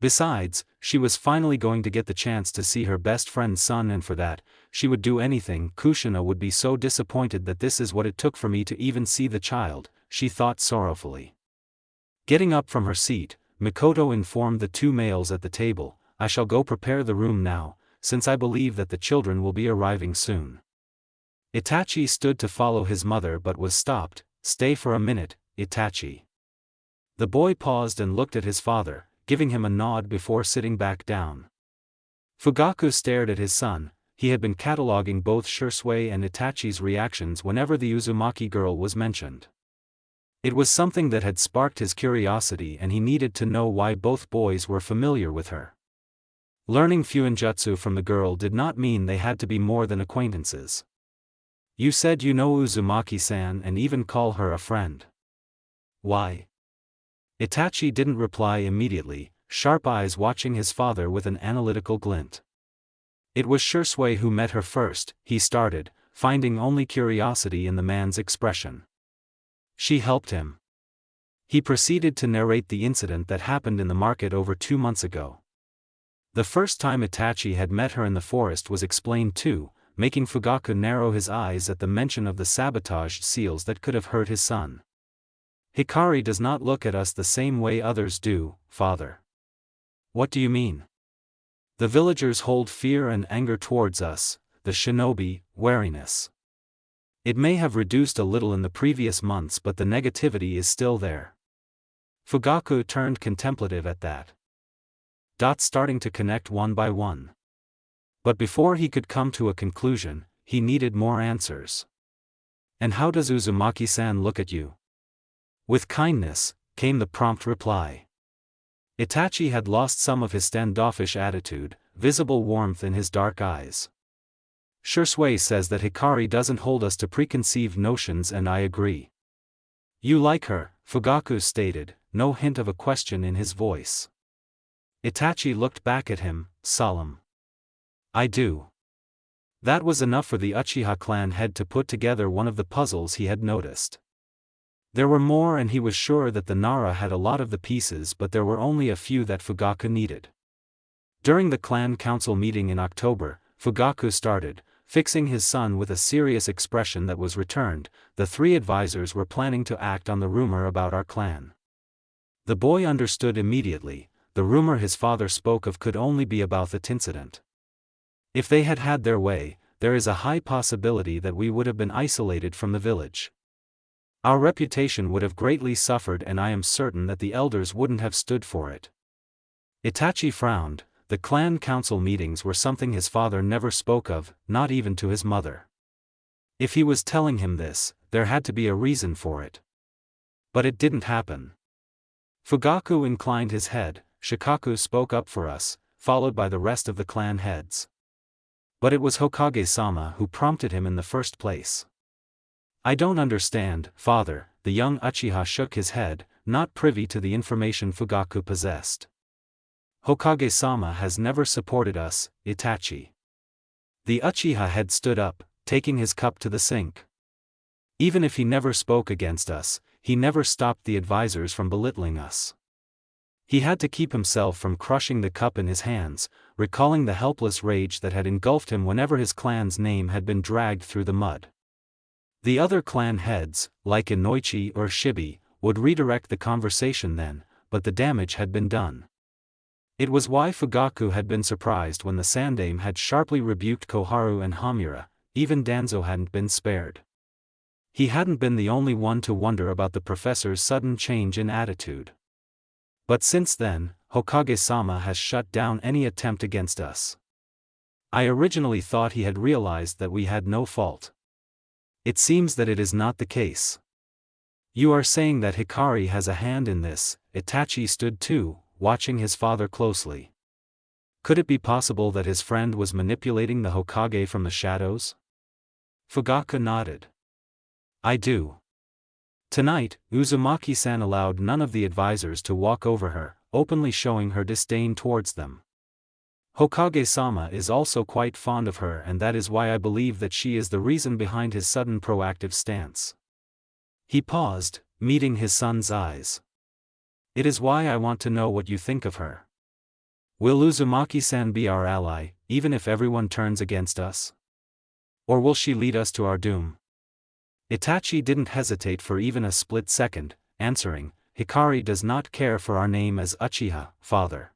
Besides, she was finally going to get the chance to see her best friend's son, and for that, she would do anything. Kushina would be so disappointed that this is what it took for me to even see the child, she thought sorrowfully. Getting up from her seat, Mikoto informed the 2 males at the table, I shall go prepare the room now, since I believe that the children will be arriving soon. Itachi stood to follow his mother but was stopped. Stay for a minute, Itachi. The boy paused and looked at his father, giving him a nod before sitting back down. Fugaku stared at his son. He had been cataloging both Shisui and Itachi's reactions whenever the Uzumaki girl was mentioned. It was something that had sparked his curiosity, and he needed to know why both boys were familiar with her. Learning Fuinjutsu from the girl did not mean they had to be more than acquaintances. You said you know Uzumaki-san and even call her a friend. Why? Itachi didn't reply immediately, sharp eyes watching his father with an analytical glint. It was Shisui who met her first, he started, finding only curiosity in the man's expression. She helped him. He proceeded to narrate the incident that happened in the market over 2 months ago. The first time Itachi had met her in the forest was explained too, making Fugaku narrow his eyes at the mention of the sabotaged seals that could have hurt his son. Hikari does not look at us the same way others do, father. What do you mean? The villagers hold fear and anger towards us, the shinobi, wariness. It may have reduced a little in the previous months, but the negativity is still there. Fugaku turned contemplative at that. Dots starting to connect one by one. But before he could come to a conclusion, he needed more answers. And how does Uzumaki-san look at you? With kindness, came the prompt reply. Itachi had lost some of his standoffish attitude, visible warmth in his dark eyes. Shisui says that Hikari doesn't hold us to preconceived notions, and I agree. You like her, Fugaku stated, no hint of a question in his voice. Itachi looked back at him, solemn. I do. That was enough for the Uchiha clan head to put together one of the puzzles he had noticed. There were more, and he was sure that the Nara had a lot of the pieces, but there were only a few that Fugaku needed. During the clan council meeting in October, Fugaku started, fixing his son with a serious expression that was returned. The 3 advisors were planning to act on the rumor about our clan. The boy understood immediately. The rumor his father spoke of could only be about that incident. If they had had their way, there is a high possibility that we would have been isolated from the village. Our reputation would have greatly suffered, and I am certain that the elders wouldn't have stood for it. Itachi frowned. The clan council meetings were something his father never spoke of, not even to his mother. If he was telling him this, there had to be a reason for it. But it didn't happen. Fugaku inclined his head. Shikaku spoke up for us, followed by the rest of the clan heads. But it was Hokage-sama who prompted him in the first place. I don't understand, father. The young Uchiha shook his head, not privy to the information Fugaku possessed. Hokage-sama has never supported us, Itachi. The Uchiha head stood up, taking his cup to the sink. Even if he never spoke against us, he never stopped the advisors from belittling us. He had to keep himself from crushing the cup in his hands, recalling the helpless rage that had engulfed him whenever his clan's name had been dragged through the mud. The other clan heads, like Inoichi or Shibi, would redirect the conversation then, but the damage had been done. It was why Fugaku had been surprised when the Sandaime had sharply rebuked Koharu and Hamura. Even Danzo hadn't been spared. He hadn't been the only one to wonder about the professor's sudden change in attitude. But since then, Hokage-sama has shut down any attempt against us. I originally thought he had realized that we had no fault. It seems that it is not the case. You are saying that Hikari has a hand in this. Itachi stood too, watching his father closely. Could it be possible that his friend was manipulating the Hokage from the shadows? Fugaku nodded. I do. Tonight, Uzumaki-san allowed none of the advisors to walk over her, openly showing her disdain towards them. Hokage-sama is also quite fond of her, and that is why I believe that she is the reason behind his sudden proactive stance. He paused, meeting his son's eyes. It is why I want to know what you think of her. Will Uzumaki-san be our ally, even if everyone turns against us? Or will she lead us to our doom? Itachi didn't hesitate for even a split second, answering, Hikari does not care for our name as Uchiha, father.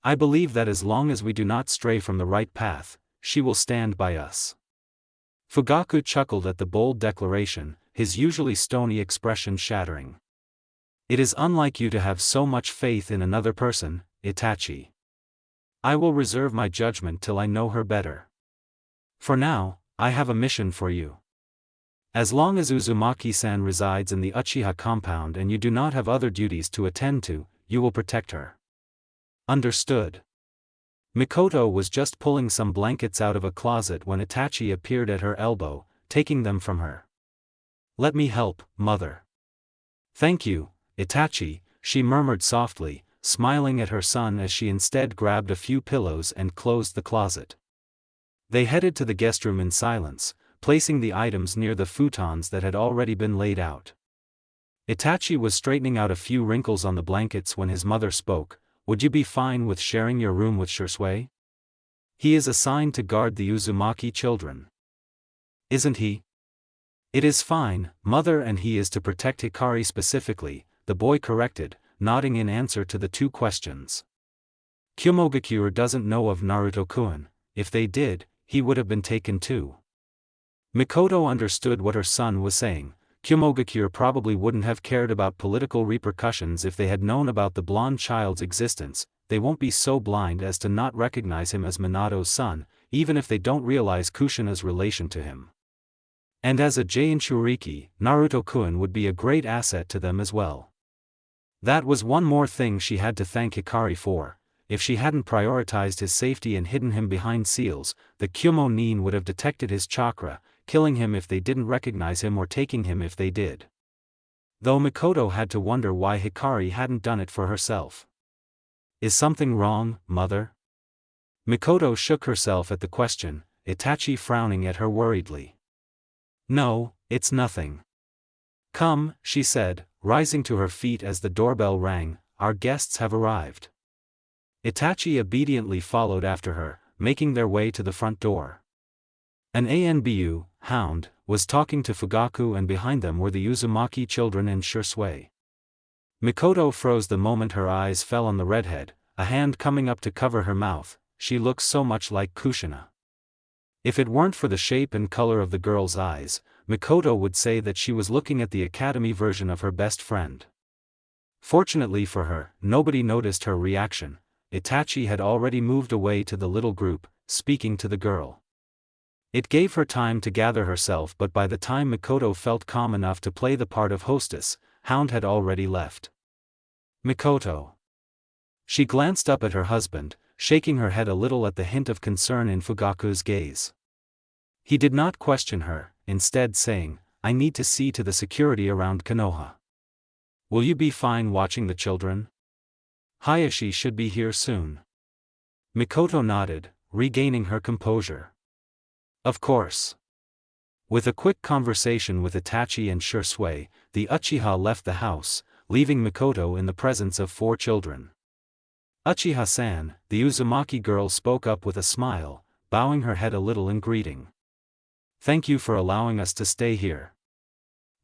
I believe that as long as we do not stray from the right path, she will stand by us. Fugaku chuckled at the bold declaration, his usually stony expression shattering. It is unlike you to have so much faith in another person, Itachi. I will reserve my judgment till I know her better. For now, I have a mission for you. As long as Uzumaki-san resides in the Uchiha compound and you do not have other duties to attend to, you will protect her. Understood. Mikoto was just pulling some blankets out of a closet when Itachi appeared at her elbow, taking them from her. Let me help, mother. Thank you, Itachi, she murmured softly, smiling at her son as she instead grabbed a few pillows and closed the closet. They headed to the guest room in silence, placing the items near the futons that had already been laid out. Itachi was straightening out a few wrinkles on the blankets when his mother spoke. Would you be fine with sharing your room with Shisui? He is assigned to guard the Uzumaki children. Isn't he? It is fine, mother, and he is to protect Hikari specifically, the boy corrected, nodding in answer to the two questions. Kyomogakure doesn't know of Naruto-kun. If they did, he would have been taken too. Mikoto understood what her son was saying. Kyomogakure probably wouldn't have cared about political repercussions if they had known about the blonde child's existence. They won't be so blind as to not recognize him as Minato's son, even if they don't realize Kushina's relation to him. And as a Jinchuriki, Naruto-kun would be a great asset to them as well. That was one more thing she had to thank Hikari for. If she hadn't prioritized his safety and hidden him behind seals, the Kyomo-nin would have detected his chakra, killing him if they didn't recognize him or taking him if they did. Though Mikoto had to wonder why Hikari hadn't done it for herself. Is something wrong, mother? Mikoto shook herself at the question, Itachi frowning at her worriedly. No, it's nothing. Come, she said, rising to her feet as the doorbell rang, our guests have arrived. Itachi obediently followed after her, making their way to the front door. An Anbu, hound, was talking to Fugaku, and behind them were the Uzumaki children and Shisui. Mikoto froze the moment her eyes fell on the redhead, a hand coming up to cover her mouth. She looks so much like Kushina. If it weren't for the shape and color of the girl's eyes, Mikoto would say that she was looking at the academy version of her best friend. Fortunately for her, nobody noticed her reaction. Itachi had already moved away to the little group, speaking to the girl. It gave her time to gather herself, but by the time Mikoto felt calm enough to play the part of hostess, Hound had already left. Mikoto. She glanced up at her husband, shaking her head a little at the hint of concern in Fugaku's gaze. He did not question her, instead saying, I need to see to the security around Konoha. Will you be fine watching the children? Hayashi should be here soon. Mikoto nodded, regaining her composure. Of course. With a quick conversation with Itachi and Shisui, the Uchiha left the house, leaving Mikoto in the presence of 4 children. "Uchiha-san," the Uzumaki girl spoke up with a smile, bowing her head a little in greeting. "Thank you for allowing us to stay here."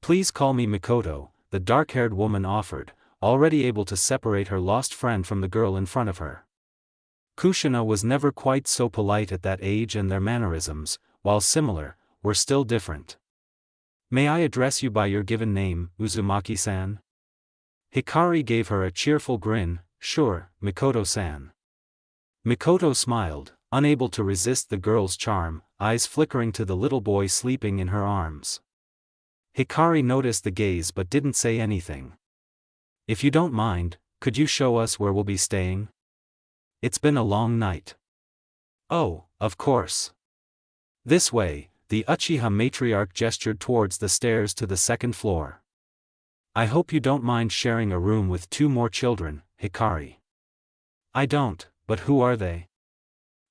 "Please call me Mikoto," the dark-haired woman offered, already able to separate her lost friend from the girl in front of her. Kushina was never quite so polite at that age, and their mannerisms, while similar, were still different. "May I address you by your given name, Uzumaki-san?" Hikari gave her a cheerful grin. "Sure, Mikoto-san." Mikoto smiled, unable to resist the girl's charm, eyes flickering to the little boy sleeping in her arms. Hikari noticed the gaze but didn't say anything. "If you don't mind, could you show us where we'll be staying? It's been a long night." "Oh, of course. This way," the Uchiha matriarch gestured towards the stairs to the 2nd floor. "I hope you don't mind sharing a room with 2 more children, Hikari." "I don't, but who are they?"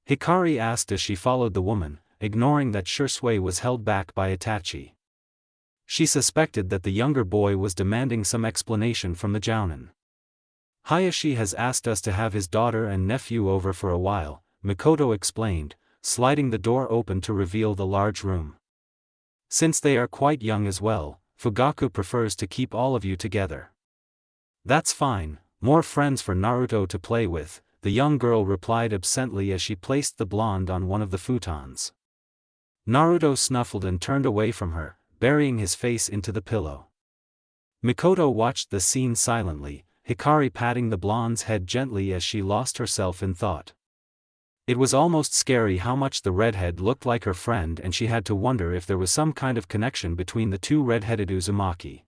Hikari asked as she followed the woman, ignoring that Shisui was held back by Itachi. She suspected that the younger boy was demanding some explanation from the jounin. "Hayashi has asked us to have his daughter and nephew over for a while," Mikoto explained, sliding the door open to reveal the large room. "Since they are quite young as well, Fugaku prefers to keep all of you together." "That's fine, more friends for Naruto to play with," the young girl replied absently as she placed the blonde on one of the futons. Naruto snuffled and turned away from her, burying his face into the pillow. Mikoto watched the scene silently, Hikari patting the blonde's head gently as she lost herself in thought. It was almost scary how much the redhead looked like her friend, and she had to wonder if there was some kind of connection between the 2 red-headed Uzumaki.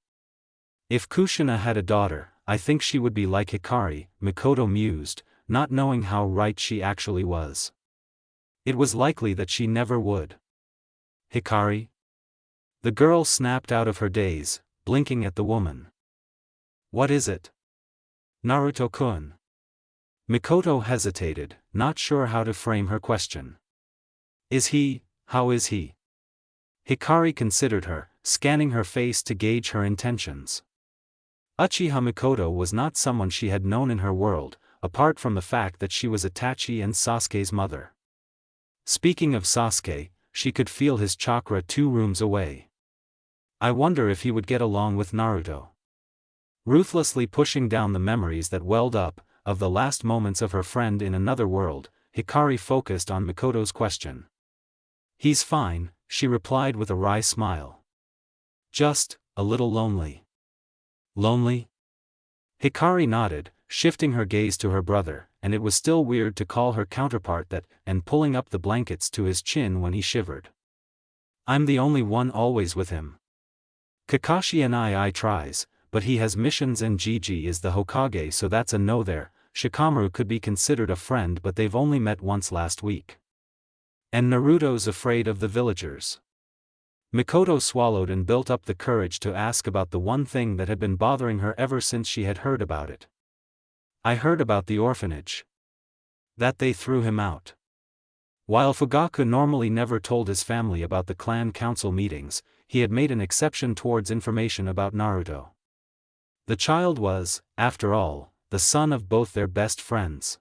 "If Kushina had a daughter, I think she would be like Hikari," Mikoto mused, not knowing how right she actually was. It was likely that she never would. "Hikari?" The girl snapped out of her daze, blinking at the woman. "What is it?" "Naruto-kun." Mikoto hesitated, not sure how to frame her question. How is he?" Hikari considered her, scanning her face to gauge her intentions. Uchiha Mikoto was not someone she had known in her world, apart from the fact that she was Itachi and Sasuke's mother. Speaking of Sasuke, she could feel his chakra 2 rooms away. I wonder if he would get along with Naruto. Ruthlessly pushing down the memories that welled up, of the last moments of her friend in another world, Hikari focused on Mikoto's question. "He's fine," she replied with a wry smile. "Just a little lonely." "Lonely?" Hikari nodded, shifting her gaze to her brother, and it was still weird to call her counterpart that, and pulling up the blankets to his chin when he shivered. "I'm the only one always with him. Kakashi and I tries, but he has missions and Gigi is the Hokage, so that's a no there. Shikamaru could be considered a friend, but they've only met once last week. And Naruto's afraid of the villagers." Mikoto swallowed and built up the courage to ask about the one thing that had been bothering her ever since she had heard about it. "I heard about the orphanage. That they threw him out." While Fugaku normally never told his family about the clan council meetings, he had made an exception towards information about Naruto. The child was, after all, the son of both their best friends.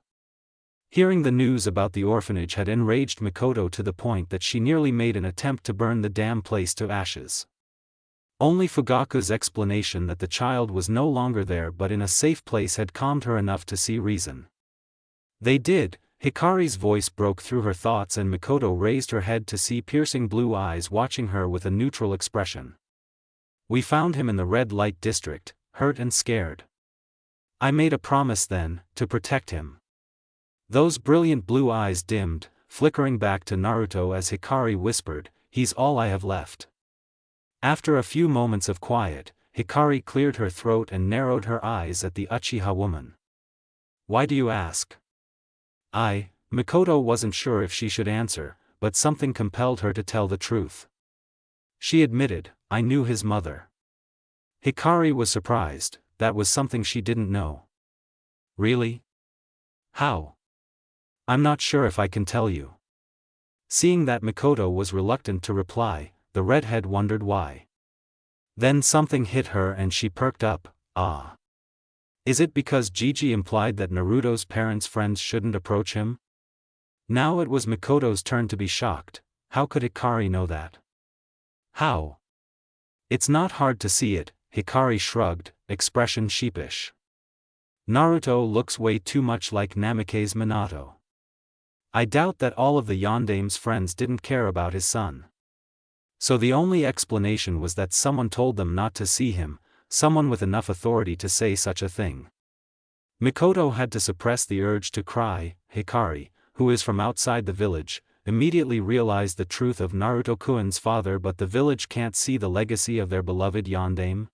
Hearing the news about the orphanage had enraged Mikoto to the point that she nearly made an attempt to burn the damn place to ashes. Only Fugaku's explanation that the child was no longer there but in a safe place had calmed her enough to see reason. "They did," Hikari's voice broke through her thoughts, and Mikoto raised her head to see piercing blue eyes watching her with a neutral expression. "We found him in the red light district, hurt and scared. I made a promise then, to protect him." Those brilliant blue eyes dimmed, flickering back to Naruto as Hikari whispered, "He's all I have left." After a few moments of quiet, Hikari cleared her throat and narrowed her eyes at the Uchiha woman. "Why do you ask?" Mikoto wasn't sure if she should answer, but something compelled her to tell the truth. She admitted, "I knew his mother." Hikari was surprised, that was something she didn't know. "Really? How?" "I'm not sure if I can tell you." Seeing that Mikoto was reluctant to reply, the redhead wondered why. Then something hit her and she perked up. Ah. Is it because Gigi implied that Naruto's parents' friends shouldn't approach him? Now it was Mikoto's turn to be shocked. How could Hikari know that? How? It's not hard to see it, Hikari shrugged, expression sheepish. Naruto looks way too much like Namikaze Minato. I doubt that all of the Yandame's friends didn't care about his son. So the only explanation was that someone told them not to see him, someone with enough authority to say such a thing. Mikoto had to suppress the urge to cry. Hikari, who is from outside the village, immediately realized the truth of Naruto-kun's father, but the village can't see the legacy of their beloved Yandame.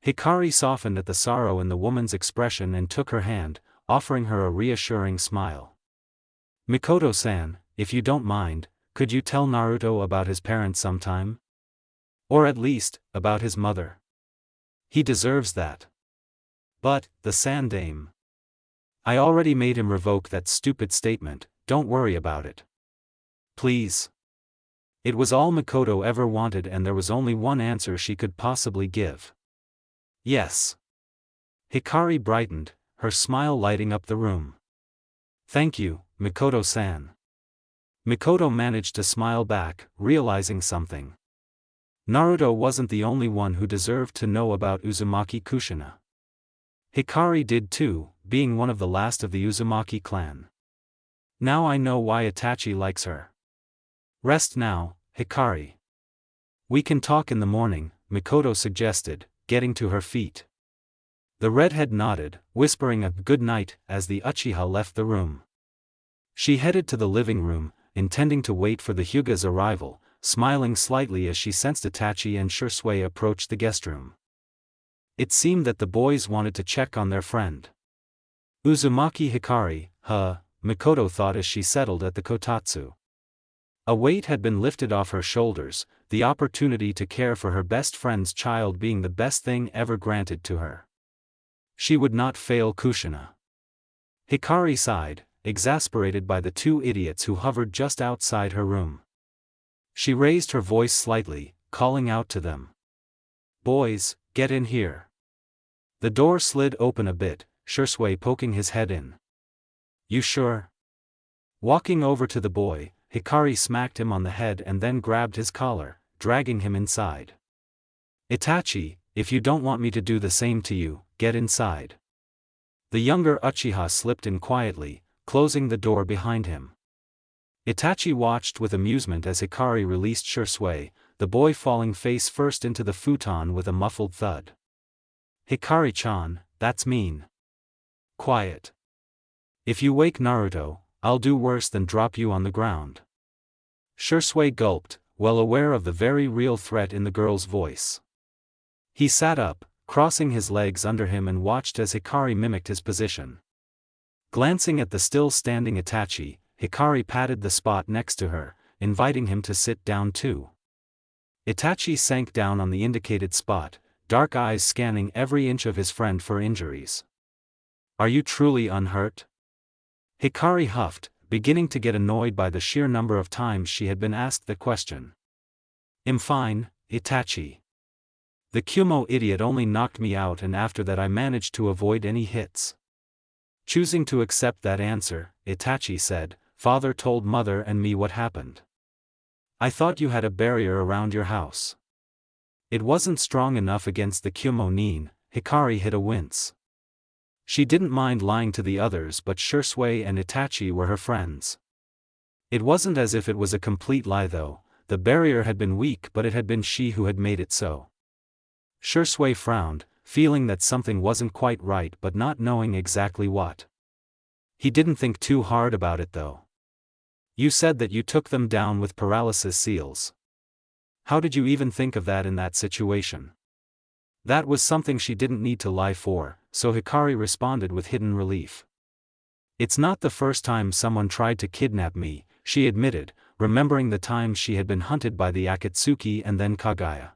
Hikari softened at the sorrow in the woman's expression and took her hand, offering her a reassuring smile. Mikoto-san, if you don't mind, could you tell Naruto about his parents sometime? Or at least, about his mother. He deserves that. But, the Sandame. I already made him revoke that stupid statement, don't worry about it. Please. It was all Mikoto ever wanted and there was only one answer she could possibly give. Yes. Hikari brightened, her smile lighting up the room. Thank you, Mikoto-san. Mikoto managed to smile back, realizing something. Naruto wasn't the only one who deserved to know about Uzumaki Kushina. Hikari did too, being one of the last of the Uzumaki clan. Now I know why Itachi likes her. Rest now, Hikari. We can talk in the morning, Mikoto suggested, getting to her feet. The redhead nodded, whispering a good night as the Uchiha left the room. She headed to the living room, intending to wait for the Hyuga's arrival, smiling slightly as she sensed Itachi and Shisui approach the guest room. It seemed that the boys wanted to check on their friend. Uzumaki Hikari, Mikoto thought as she settled at the kotatsu. A weight had been lifted off her shoulders, the opportunity to care for her best friend's child being the best thing ever granted to her. She would not fail Kushina. Hikari sighed, exasperated by the two idiots who hovered just outside her room. She raised her voice slightly, calling out to them. Boys, get in here. The door slid open a bit, Shisui poking his head in. You sure? Walking over to the boy, Hikari smacked him on the head and then grabbed his collar, dragging him inside. Itachi, if you don't want me to do the same to you, get inside. The younger Uchiha slipped in quietly, closing the door behind him. Itachi watched with amusement as Hikari released Shisui, the boy falling face first into the futon with a muffled thud. Hikari-chan, that's mean. Quiet. If you wake Naruto, I'll do worse than drop you on the ground. Shisui gulped, well aware of the very real threat in the girl's voice. He sat up, crossing his legs under him and watched as Hikari mimicked his position. Glancing at the still-standing Itachi, Hikari patted the spot next to her, inviting him to sit down too. Itachi sank down on the indicated spot, dark eyes scanning every inch of his friend for injuries. Are you truly unhurt? Hikari huffed, beginning to get annoyed by the sheer number of times she had been asked the question. I'm fine, Itachi. The Kumo idiot only knocked me out and after that I managed to avoid any hits. Choosing to accept that answer, Itachi said, Father told Mother and me what happened. I thought you had a barrier around your house. It wasn't strong enough against the Kumo nin. Hikari hit a wince. She didn't mind lying to the others but Shisui and Itachi were her friends. It wasn't as if it was a complete lie though, the barrier had been weak but it had been she who had made it so. Shisui frowned, feeling that something wasn't quite right but not knowing exactly what. He didn't think too hard about it though. You said that you took them down with paralysis seals. How did you even think of that in that situation? That was something she didn't need to lie for, so Hikari responded with hidden relief. It's not the first time someone tried to kidnap me, she admitted, remembering the times she had been hunted by the Akatsuki and then Kagaya.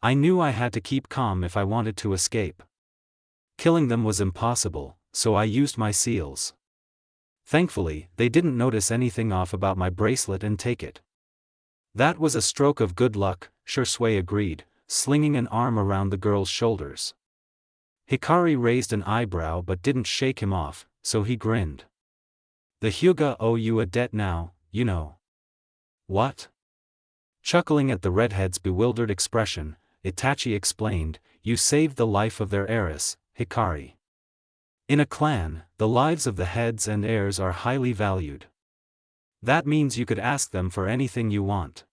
I knew I had to keep calm if I wanted to escape. Killing them was impossible, so I used my seals. Thankfully, they didn't notice anything off about my bracelet and take it. That was a stroke of good luck, Shisui agreed, slinging an arm around the girl's shoulders. Hikari raised an eyebrow but didn't shake him off, so he grinned. The Hyuga owe you a debt now, you know. What? Chuckling at the redhead's bewildered expression, Itachi explained, you saved the life of their heiress, Hikari. In a clan, the lives of the heads and heirs are highly valued. That means you could ask them for anything you want.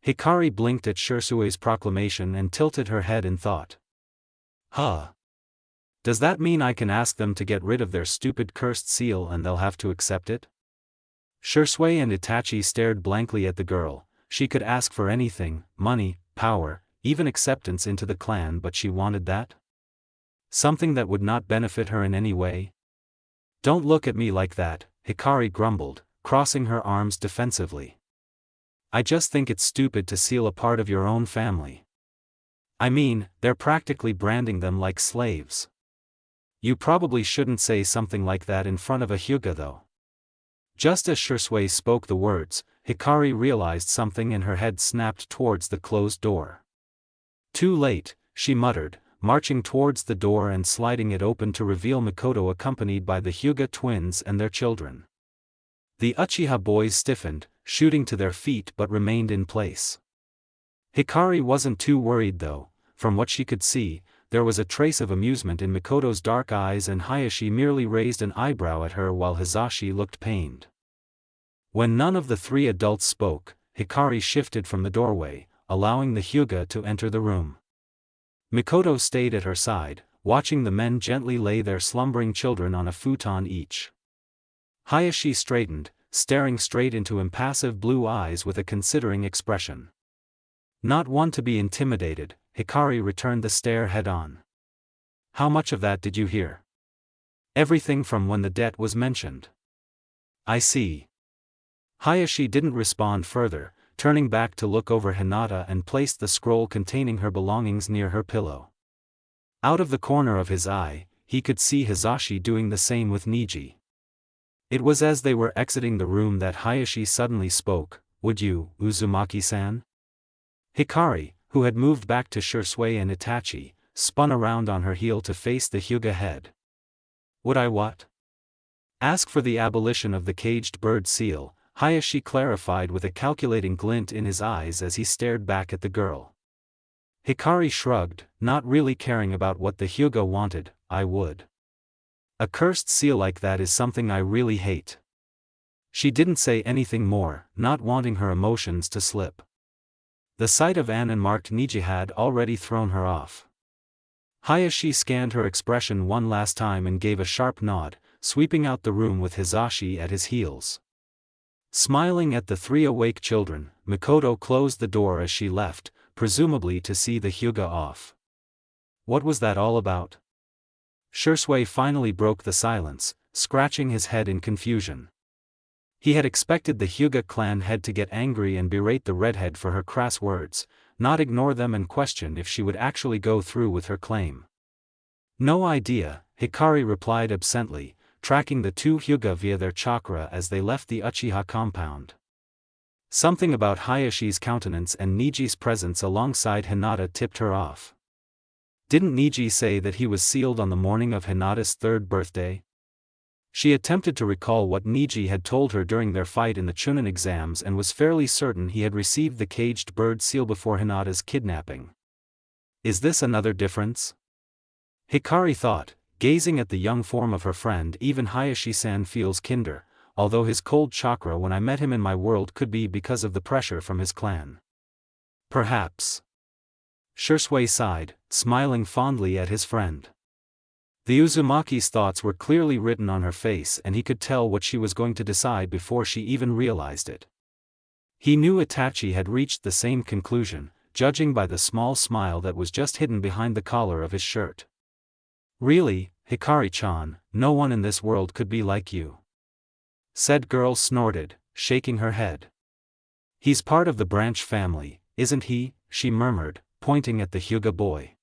Hikari blinked at Shisui's proclamation and tilted her head in thought. Huh. Does that mean I can ask them to get rid of their stupid cursed seal and they'll have to accept it? Shisui and Itachi stared blankly at the girl. She could ask for anything, money, power, even acceptance into the clan, but she wanted that? Something that would not benefit her in any way? Don't look at me like that, Hikari grumbled, crossing her arms defensively. I just think it's stupid to seal a part of your own family. I mean, they're practically branding them like slaves. You probably shouldn't say something like that in front of a Hyuga though. Just as Shisui spoke the words, Hikari realized something and her head snapped towards the closed door. Too late, she muttered, marching towards the door and sliding it open to reveal Mikoto accompanied by the Hyuga twins and their children. The Uchiha boys stiffened, shooting to their feet but remained in place. Hikari wasn't too worried though. From what she could see, there was a trace of amusement in Mikoto's dark eyes and Hayashi merely raised an eyebrow at her while Hizashi looked pained. When none of the three adults spoke, Hikari shifted from the doorway, allowing the Hyuga to enter the room. Mikoto stayed at her side, watching the men gently lay their slumbering children on a futon each. Hayashi straightened, staring straight into impassive blue eyes with a considering expression. Not one to be intimidated, Hikari returned the stare head-on. How much of that did you hear? Everything from when the debt was mentioned. I see. Hayashi didn't respond further, turning back to look over Hinata and placed the scroll containing her belongings near her pillow. Out of the corner of his eye, he could see Hizashi doing the same with Niji. It was as they were exiting the room that Hayashi suddenly spoke, "Would you, Uzumaki-san?" Hikari, who had moved back to Shisui and Itachi, spun around on her heel to face the Hyuga head. Would I what? Ask for the abolition of the caged bird seal, Hayashi clarified with a calculating glint in his eyes as he stared back at the girl. Hikari shrugged, not really caring about what the Hyuga wanted. I would. A cursed seal like that is something I really hate. She didn't say anything more, not wanting her emotions to slip. The sight of an unmarked Niji had already thrown her off. Hayashi scanned her expression one last time and gave a sharp nod, sweeping out the room with Hizashi at his heels. Smiling at the three awake children, Mikoto closed the door as she left, presumably to see the Hyuga off. What was that all about? Shisui finally broke the silence, scratching his head in confusion. He had expected the Hyuga clan head to get angry and berate the redhead for her crass words, not ignore them and question if she would actually go through with her claim. No idea, Hikari replied absently, tracking the two Hyuga via their chakra as they left the Uchiha compound. Something about Hayashi's countenance and Niji's presence alongside Hinata tipped her off. Didn't Niji say that he was sealed on the morning of Hinata's third birthday? She attempted to recall what Niji had told her during their fight in the Chunin exams and was fairly certain he had received the caged bird seal before Hinata's kidnapping. Is this another difference? Hikari thought, gazing at the young form of her friend. Even Hayashi-san feels kinder, although his cold chakra when I met him in my world could be because of the pressure from his clan. Perhaps. Shisui sighed, smiling fondly at his friend. The Uzumaki's thoughts were clearly written on her face and he could tell what she was going to decide before she even realized it. He knew Itachi had reached the same conclusion, judging by the small smile that was just hidden behind the collar of his shirt. Really, Hikari-chan, no one in this world could be like you. Said girl snorted, shaking her head. He's part of the branch family, isn't he? She murmured, pointing at the Hyuga boy.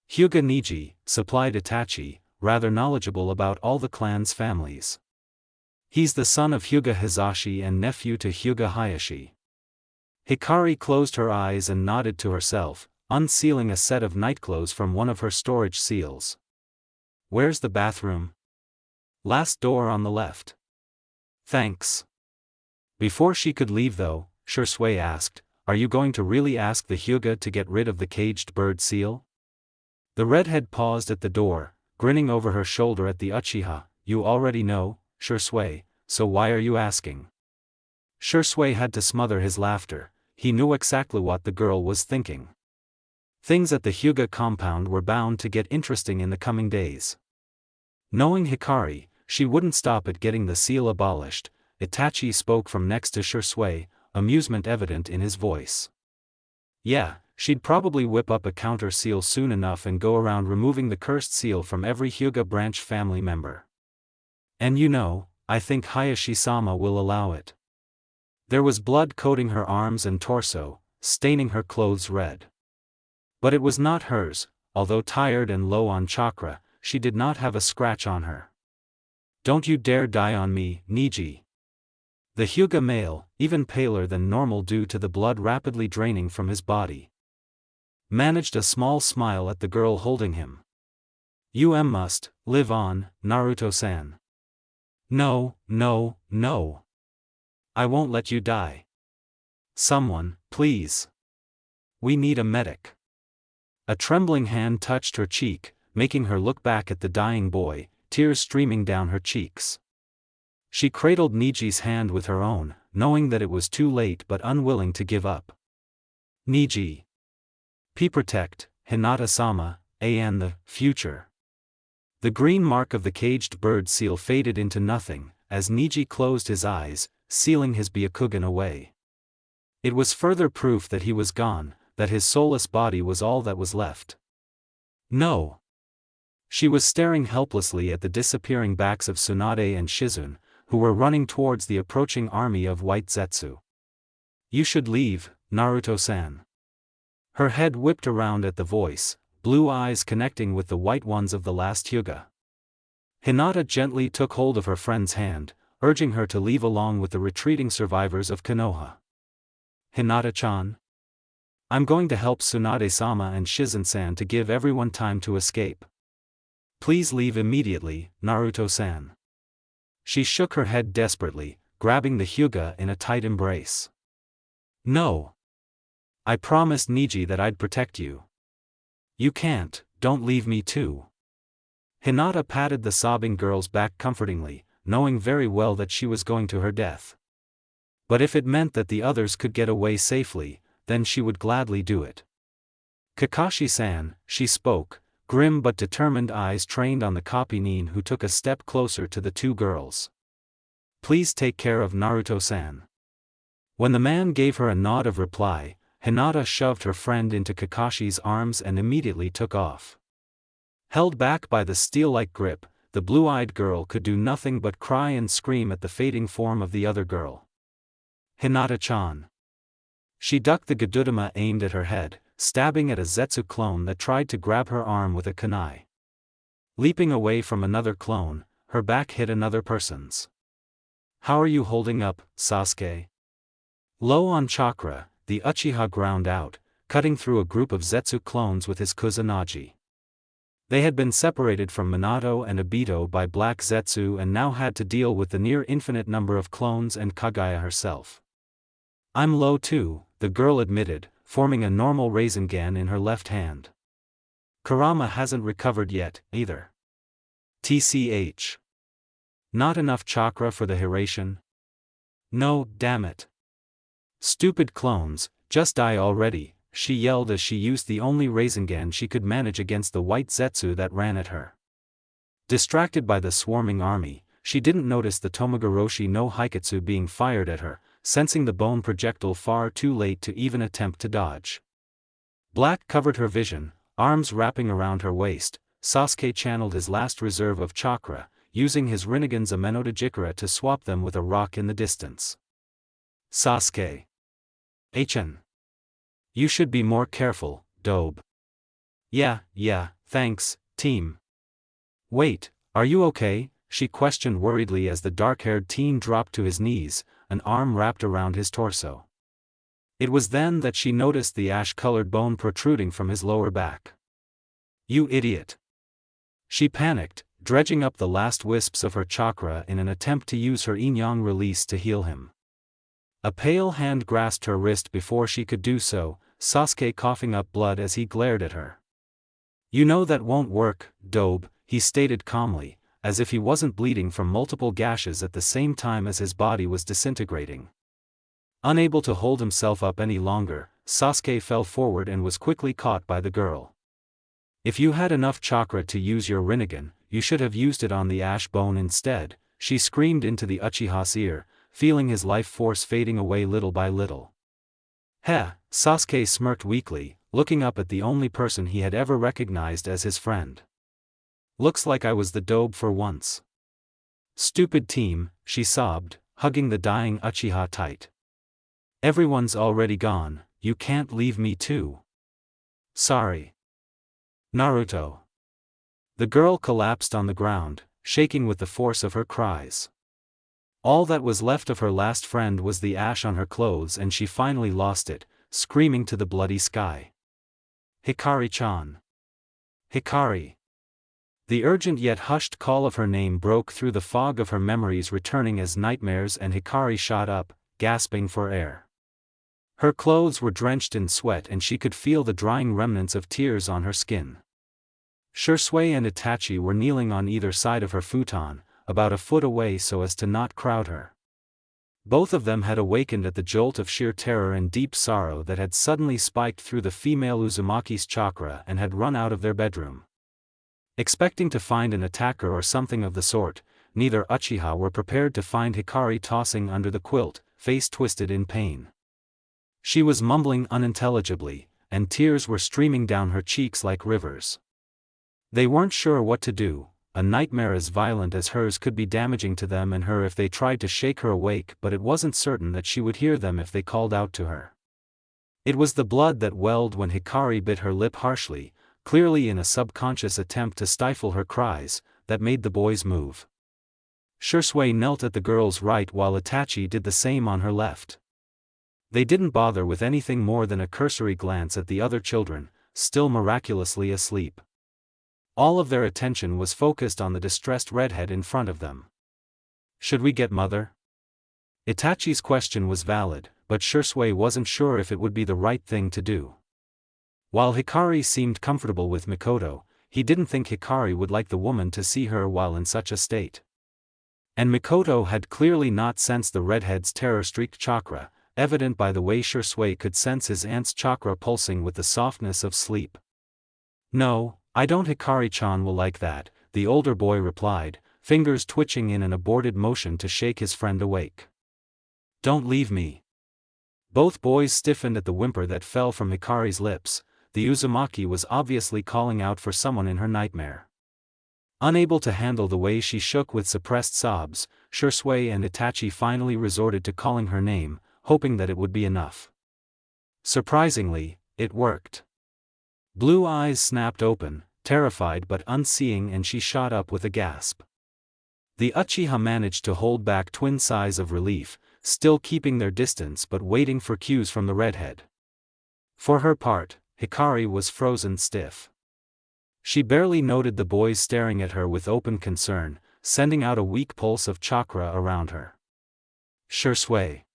Hyuga Niji, supplied Itachi, rather knowledgeable about all the clan's families. He's the son of Hyuga Hizashi and nephew to Hyuga Hayashi. Hikari closed her eyes and nodded to herself, unsealing a set of nightclothes from one of her storage seals. Where's the bathroom? Last door on the left. Thanks. Before she could leave though, Shisui asked, are you going to really ask the Hyuga to get rid of the caged bird seal? The redhead paused at the door, grinning over her shoulder at the Uchiha. You already know, Shisui, so why are you asking? Shisui had to smother his laughter. He knew exactly what the girl was thinking. Things at the Hyuga compound were bound to get interesting in the coming days. Knowing Hikari, she wouldn't stop at getting the seal abolished. Itachi spoke from next to Shisui, amusement evident in his voice. Yeah, she'd probably whip up a counter seal soon enough and go around removing the cursed seal from every Hyuga branch family member. And you know, I think Hayashi-sama will allow it. There was blood coating her arms and torso, staining her clothes red. But it was not hers. Although tired and low on chakra, she did not have a scratch on her. Don't you dare die on me, Niji. The Hyuga male, even paler than normal due to the blood rapidly draining from his body, managed a small smile at the girl holding him. You must live on, Naruto-san. No, no, no. I won't let you die. Someone, please. We need a medic. A trembling hand touched her cheek, making her look back at the dying boy, tears streaming down her cheeks. She cradled Niji's hand with her own, knowing that it was too late but unwilling to give up. Niji. P. Protect, Hinata-sama, and the future. The green mark of the caged bird seal faded into nothing, as Niji closed his eyes, sealing his Byakugan away. It was further proof that he was gone, that his soulless body was all that was left. No. She was staring helplessly at the disappearing backs of Tsunade and Shizune, who were running towards the approaching army of white Zetsu. You should leave, Naruto-san. Her head whipped around at the voice, blue eyes connecting with the white ones of the last Hyuga. Hinata gently took hold of her friend's hand, urging her to leave along with the retreating survivors of Konoha. Hinata-chan? I'm going to help Tsunade-sama and Shizune-san to give everyone time to escape. Please leave immediately, Naruto-san. She shook her head desperately, grabbing the Hyuga in a tight embrace. No. I promised Niji that I'd protect you. You can't, don't leave me too. Hinata patted the sobbing girl's back comfortingly, knowing very well that she was going to her death. But if it meant that the others could get away safely, then she would gladly do it. Kakashi-san, she spoke, grim but determined eyes trained on the copy-nin who took a step closer to the two girls. Please take care of Naruto-san. When the man gave her a nod of reply, Hinata shoved her friend into Kakashi's arms and immediately took off. Held back by the steel-like grip, the blue-eyed girl could do nothing but cry and scream at the fading form of the other girl. Hinata-chan. She ducked the Gedudama aimed at her head, stabbing at a Zetsu clone that tried to grab her arm with a kunai. Leaping away from another clone, her back hit another person's. How are you holding up, Sasuke? Low on chakra, the Uchiha ground out, cutting through a group of Zetsu clones with his Kusanagi. They had been separated from Minato and Obito by Black Zetsu and now had to deal with the near-infinite number of clones and Kaguya herself. I'm low too, the girl admitted, forming a normal Rasengan in her left hand. Kurama hasn't recovered yet, either. TCH. Not enough chakra for the Hiraishin? No, damn it. Stupid clones, just die already, she yelled as she used the only Rasengan she could manage against the white Zetsu that ran at her. Distracted by the swarming army, she didn't notice the Tomogoroshi no Haiketsu being fired at her, sensing the bone projectile far too late to even attempt to dodge. Black covered her vision, arms wrapping around her waist. Sasuke channeled his last reserve of chakra, using his Rinnegan's Amenoto Jikara to swap them with a rock in the distance. Sasuke. HN. You should be more careful, Dobe. Yeah, thanks, team. Wait, are you okay? She questioned worriedly as the dark-haired teen dropped to his knees, an arm wrapped around his torso. It was then that she noticed the ash-colored bone protruding from his lower back. "You idiot!" She panicked, dredging up the last wisps of her chakra in an attempt to use her yin-yang release to heal him. A pale hand grasped her wrist before she could do so, Sasuke coughing up blood as he glared at her. "You know that won't work, Dobe," he stated calmly, as if he wasn't bleeding from multiple gashes at the same time as his body was disintegrating. Unable to hold himself up any longer, Sasuke fell forward and was quickly caught by the girl. "If you had enough chakra to use your Rinnegan, you should have used it on the ash bone instead," she screamed into the Uchiha's ear, feeling his life force fading away little by little. "Heh," Sasuke smirked weakly, looking up at the only person he had ever recognized as his friend. "Looks like I was the Dobe for once." "Stupid team," she sobbed, hugging the dying Uchiha tight. "Everyone's already gone, you can't leave me too." "Sorry. Naruto." The girl collapsed on the ground, shaking with the force of her cries. All that was left of her last friend was the ash on her clothes, and she finally lost it, screaming to the bloody sky. "Hikari-chan! Hikari!" The urgent yet hushed call of her name broke through the fog of her memories, returning as nightmares, and Hikari shot up, gasping for air. Her clothes were drenched in sweat and she could feel the drying remnants of tears on her skin. Shisui and Itachi were kneeling on either side of her futon, about a foot away so as to not crowd her. Both of them had awakened at the jolt of sheer terror and deep sorrow that had suddenly spiked through the female Uzumaki's chakra and had run out of their bedroom. Expecting to find an attacker or something of the sort, neither Uchiha were prepared to find Hikari tossing under the quilt, face twisted in pain. She was mumbling unintelligibly, and tears were streaming down her cheeks like rivers. They weren't sure what to do. A nightmare as violent as hers could be damaging to them and her if they tried to shake her awake, but it wasn't certain that she would hear them if they called out to her. It was the blood that welled when Hikari bit her lip harshly, clearly in a subconscious attempt to stifle her cries, that made the boys move. Shisui knelt at the girl's right while Itachi did the same on her left. They didn't bother with anything more than a cursory glance at the other children, still miraculously asleep. All of their attention was focused on the distressed redhead in front of them. "Should we get mother?" Itachi's question was valid, but Shisui wasn't sure if it would be the right thing to do. While Hikari seemed comfortable with Mikoto, he didn't think Hikari would like the woman to see her while in such a state. And Mikoto had clearly not sensed the redhead's terror-streaked chakra, evident by the way Shisui could sense his aunt's chakra pulsing with the softness of sleep. "No, I don't. Hikari-chan will like that," the older boy replied, fingers twitching in an aborted motion to shake his friend awake. "Don't leave me." Both boys stiffened at the whimper that fell from Hikari's lips. The Uzumaki was obviously calling out for someone in her nightmare. Unable to handle the way she shook with suppressed sobs, Shisui and Itachi finally resorted to calling her name, hoping that it would be enough. Surprisingly, it worked. Blue eyes snapped open, terrified but unseeing, and she shot up with a gasp. The Uchiha managed to hold back twin sighs of relief, still keeping their distance but waiting for cues from the redhead. For her part, Hikari was frozen stiff. She barely noted the boys staring at her with open concern, sending out a weak pulse of chakra around her. Shisui,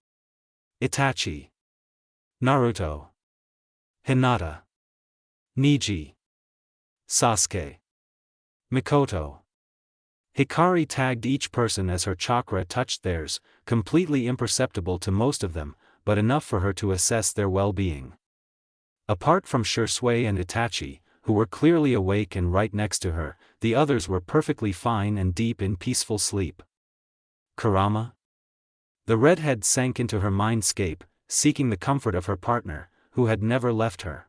Itachi, Naruto, Hinata, Neji, Sasuke, Mikoto. Hikari tagged each person as her chakra touched theirs, completely imperceptible to most of them, but enough for her to assess their well-being. Apart from Shisui and Itachi, who were clearly awake and right next to her, the others were perfectly fine and deep in peaceful sleep. Kurama? The redhead sank into her mindscape, seeking the comfort of her partner, who had never left her.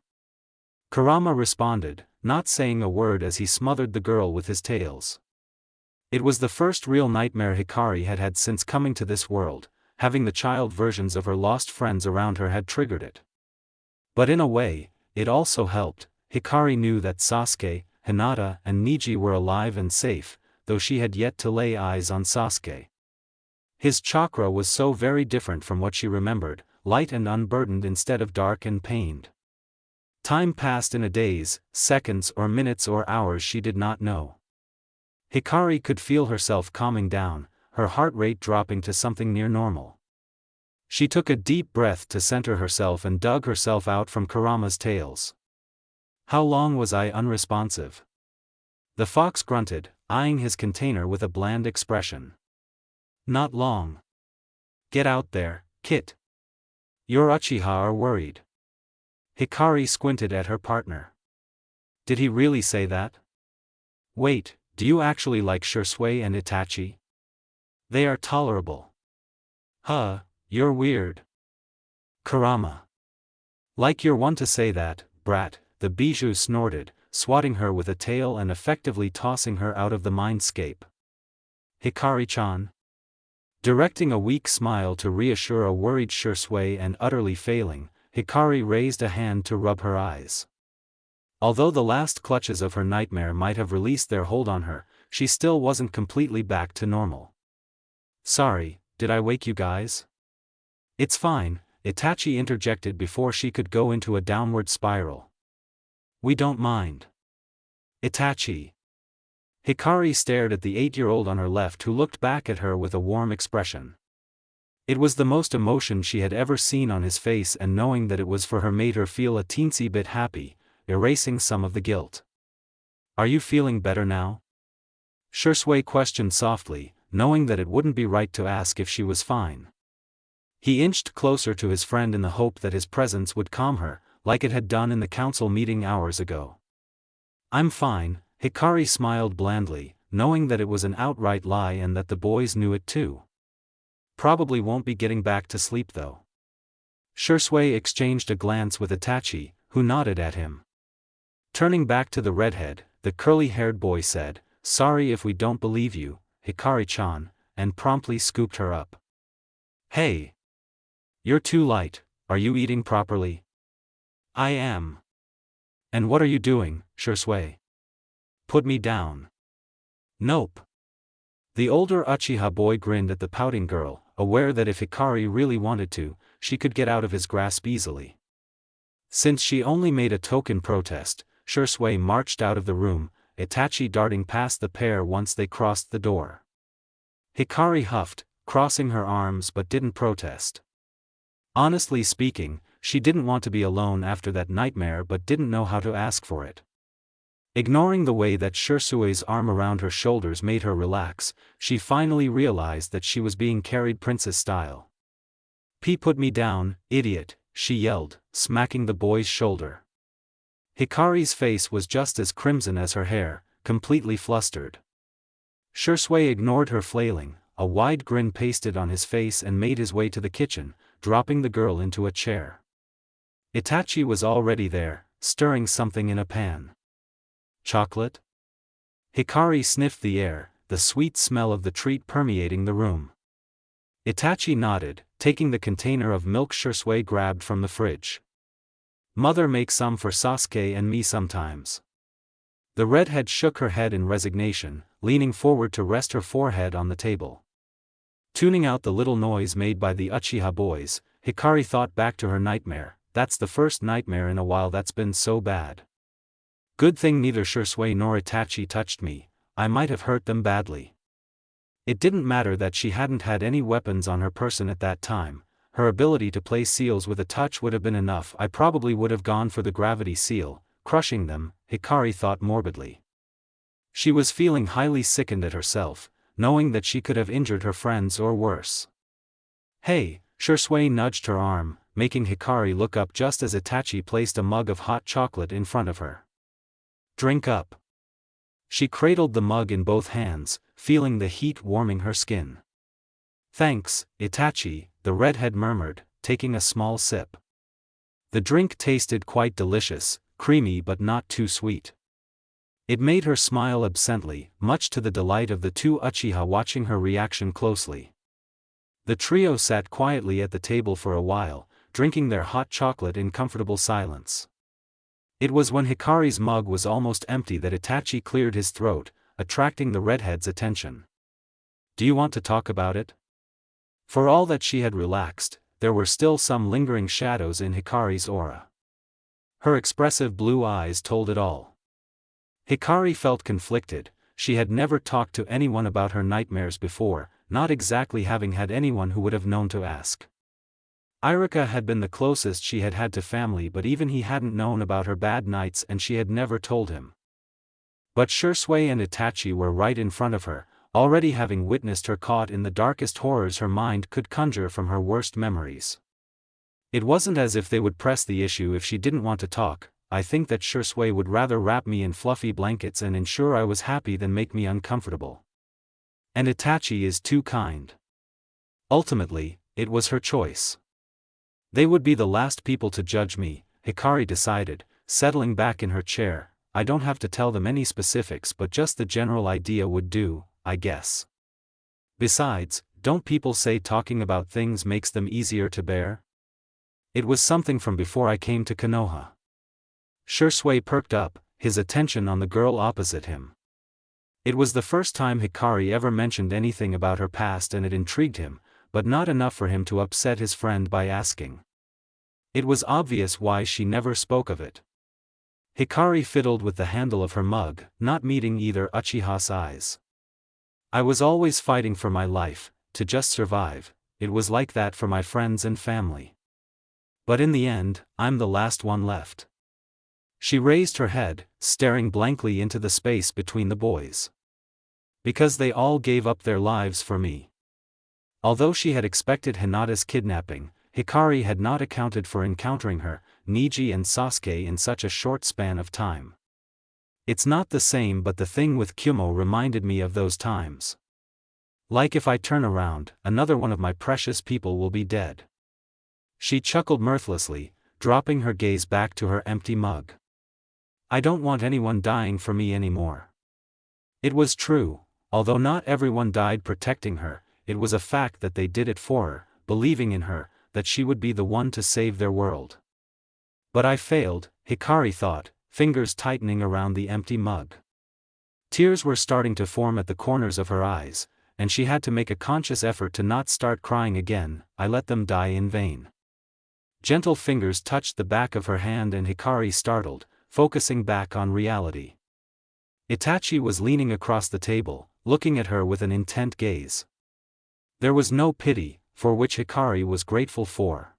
Kurama responded, not saying a word as he smothered the girl with his tails. It was the first real nightmare Hikari had had since coming to this world. Having the child versions of her lost friends around her had triggered it. But in a way, it also helped. Hikari knew that Sasuke, Hinata and Neji were alive and safe, though she had yet to lay eyes on Sasuke. His chakra was so very different from what she remembered, light and unburdened instead of dark and pained. Time passed in a daze, seconds or minutes or hours she did not know. Hikari could feel herself calming down, her heart rate dropping to something near normal. She took a deep breath to center herself and dug herself out from Kurama's tails. How long was I unresponsive? The fox grunted, eyeing his container with a bland expression. Not long. Get out there, Kit. Your Uchiha are worried. Hikari squinted at her partner. Did he really say that? Wait, do you actually like Shisui and Itachi? They are tolerable. Huh, you're weird. Kurama. Like you're one to say that, brat, the bijou snorted, swatting her with a tail and effectively tossing her out of the mindscape. Hikari-chan. Directing a weak smile to reassure a worried Shisui and utterly failing, Hikari raised a hand to rub her eyes. Although the last clutches of her nightmare might have released their hold on her, she still wasn't completely back to normal. Sorry, did I wake you guys? It's fine, Itachi interjected before she could go into a downward spiral. We don't mind. Itachi. Hikari stared at the 8-year-old on her left who looked back at her with a warm expression. It was the most emotion she had ever seen on his face, and knowing that it was for her made her feel a teensy bit happy, erasing some of the guilt. Are you feeling better now? Shisui questioned softly, knowing that it wouldn't be right to ask if she was fine. He inched closer to his friend in the hope that his presence would calm her, like it had done in the council meeting hours ago. I'm fine, Hikari smiled blandly, knowing that it was an outright lie and that the boys knew it too. Probably won't be getting back to sleep though. Shisui exchanged a glance with Itachi, who nodded at him. Turning back to the redhead, the curly-haired boy said, "Sorry if we don't believe you, Hikari-chan," and promptly scooped her up. Hey! You're too light, are you eating properly? I am. And what are you doing, Shisui? Put me down. Nope. The older Uchiha boy grinned at the pouting girl, aware that if Hikari really wanted to, she could get out of his grasp easily. Since she only made a token protest, Shisui marched out of the room, Itachi darting past the pair once they crossed the door. Hikari huffed, crossing her arms but didn't protest. Honestly speaking, she didn't want to be alone after that nightmare but didn't know how to ask for it. Ignoring the way that Shisui's arm around her shoulders made her relax, she finally realized that she was being carried princess style. Put me down, idiot, she yelled, smacking the boy's shoulder. Hikari's face was just as crimson as her hair, completely flustered. Shisui ignored her flailing, a wide grin pasted on his face and made his way to the kitchen, dropping the girl into a chair. Itachi was already there, stirring something in a pan. Chocolate? Hikari sniffed the air, the sweet smell of the treat permeating the room. Itachi nodded, taking the container of milk Shisui grabbed from the fridge. Mother makes some for Sasuke and me sometimes. The redhead shook her head in resignation, leaning forward to rest her forehead on the table. Tuning out the little noise made by the Uchiha boys, Hikari thought back to her nightmare. That's the first nightmare in a while that's been so bad. Good thing neither Shisui nor Itachi touched me, I might have hurt them badly. It didn't matter that she hadn't had any weapons on her person at that time, her ability to play seals with a touch would have been enough. I probably would have gone for the gravity seal, crushing them, Hikari thought morbidly. She was feeling highly sickened at herself, knowing that she could have injured her friends or worse. Hey, Shisui nudged her arm, making Hikari look up just as Itachi placed a mug of hot chocolate in front of her. Drink up. She cradled the mug in both hands, feeling the heat warming her skin. Thanks, Itachi, the redhead murmured, taking a small sip. The drink tasted quite delicious, creamy but not too sweet. It made her smile absently, much to the delight of the two Uchiha watching her reaction closely. The trio sat quietly at the table for a while, drinking their hot chocolate in comfortable silence. It was when Hikari's mug was almost empty that Itachi cleared his throat, attracting the redhead's attention. Do you want to talk about it? For all that she had relaxed, there were still some lingering shadows in Hikari's aura. Her expressive blue eyes told it all. Hikari felt conflicted. She had never talked to anyone about her nightmares before, not exactly having had anyone who would have known to ask. Iruka had been the closest she had had to family, but even he hadn't known about her bad nights and she had never told him. But Shisui and Itachi were right in front of her, already having witnessed her caught in the darkest horrors her mind could conjure from her worst memories. It wasn't as if they would press the issue if she didn't want to talk. I think that Shisui would rather wrap me in fluffy blankets and ensure I was happy than make me uncomfortable. And Itachi is too kind. Ultimately, it was her choice. They would be the last people to judge me, Hikari decided, settling back in her chair. I don't have to tell them any specifics, but just the general idea would do, I guess. Besides, don't people say talking about things makes them easier to bear? It was something from before I came to Konoha. Shisui perked up, his attention on the girl opposite him. It was the first time Hikari ever mentioned anything about her past and it intrigued him, but not enough for him to upset his friend by asking. It was obvious why she never spoke of it. Hikari fiddled with the handle of her mug, not meeting either Uchiha's eyes. I was always fighting for my life, to just survive. It was like that for my friends and family. But in the end, I'm the last one left. She raised her head, staring blankly into the space between the boys. Because they all gave up their lives for me. Although she had expected Hinata's kidnapping, Hikari had not accounted for encountering her, Neji and Sasuke in such a short span of time. It's not the same, but the thing with Kumo reminded me of those times. Like if I turn around, another one of my precious people will be dead. She chuckled mirthlessly, dropping her gaze back to her empty mug. I don't want anyone dying for me anymore. It was true, although not everyone died protecting her, it was a fact that they did it for her, believing in her, that she would be the one to save their world. But I failed, Hikari thought, fingers tightening around the empty mug. Tears were starting to form at the corners of her eyes, and she had to make a conscious effort to not start crying again. I let them die in vain. Gentle fingers touched the back of her hand and Hikari startled, focusing back on reality. Itachi was leaning across the table, looking at her with an intent gaze. There was no pity, for which Hikari was grateful for.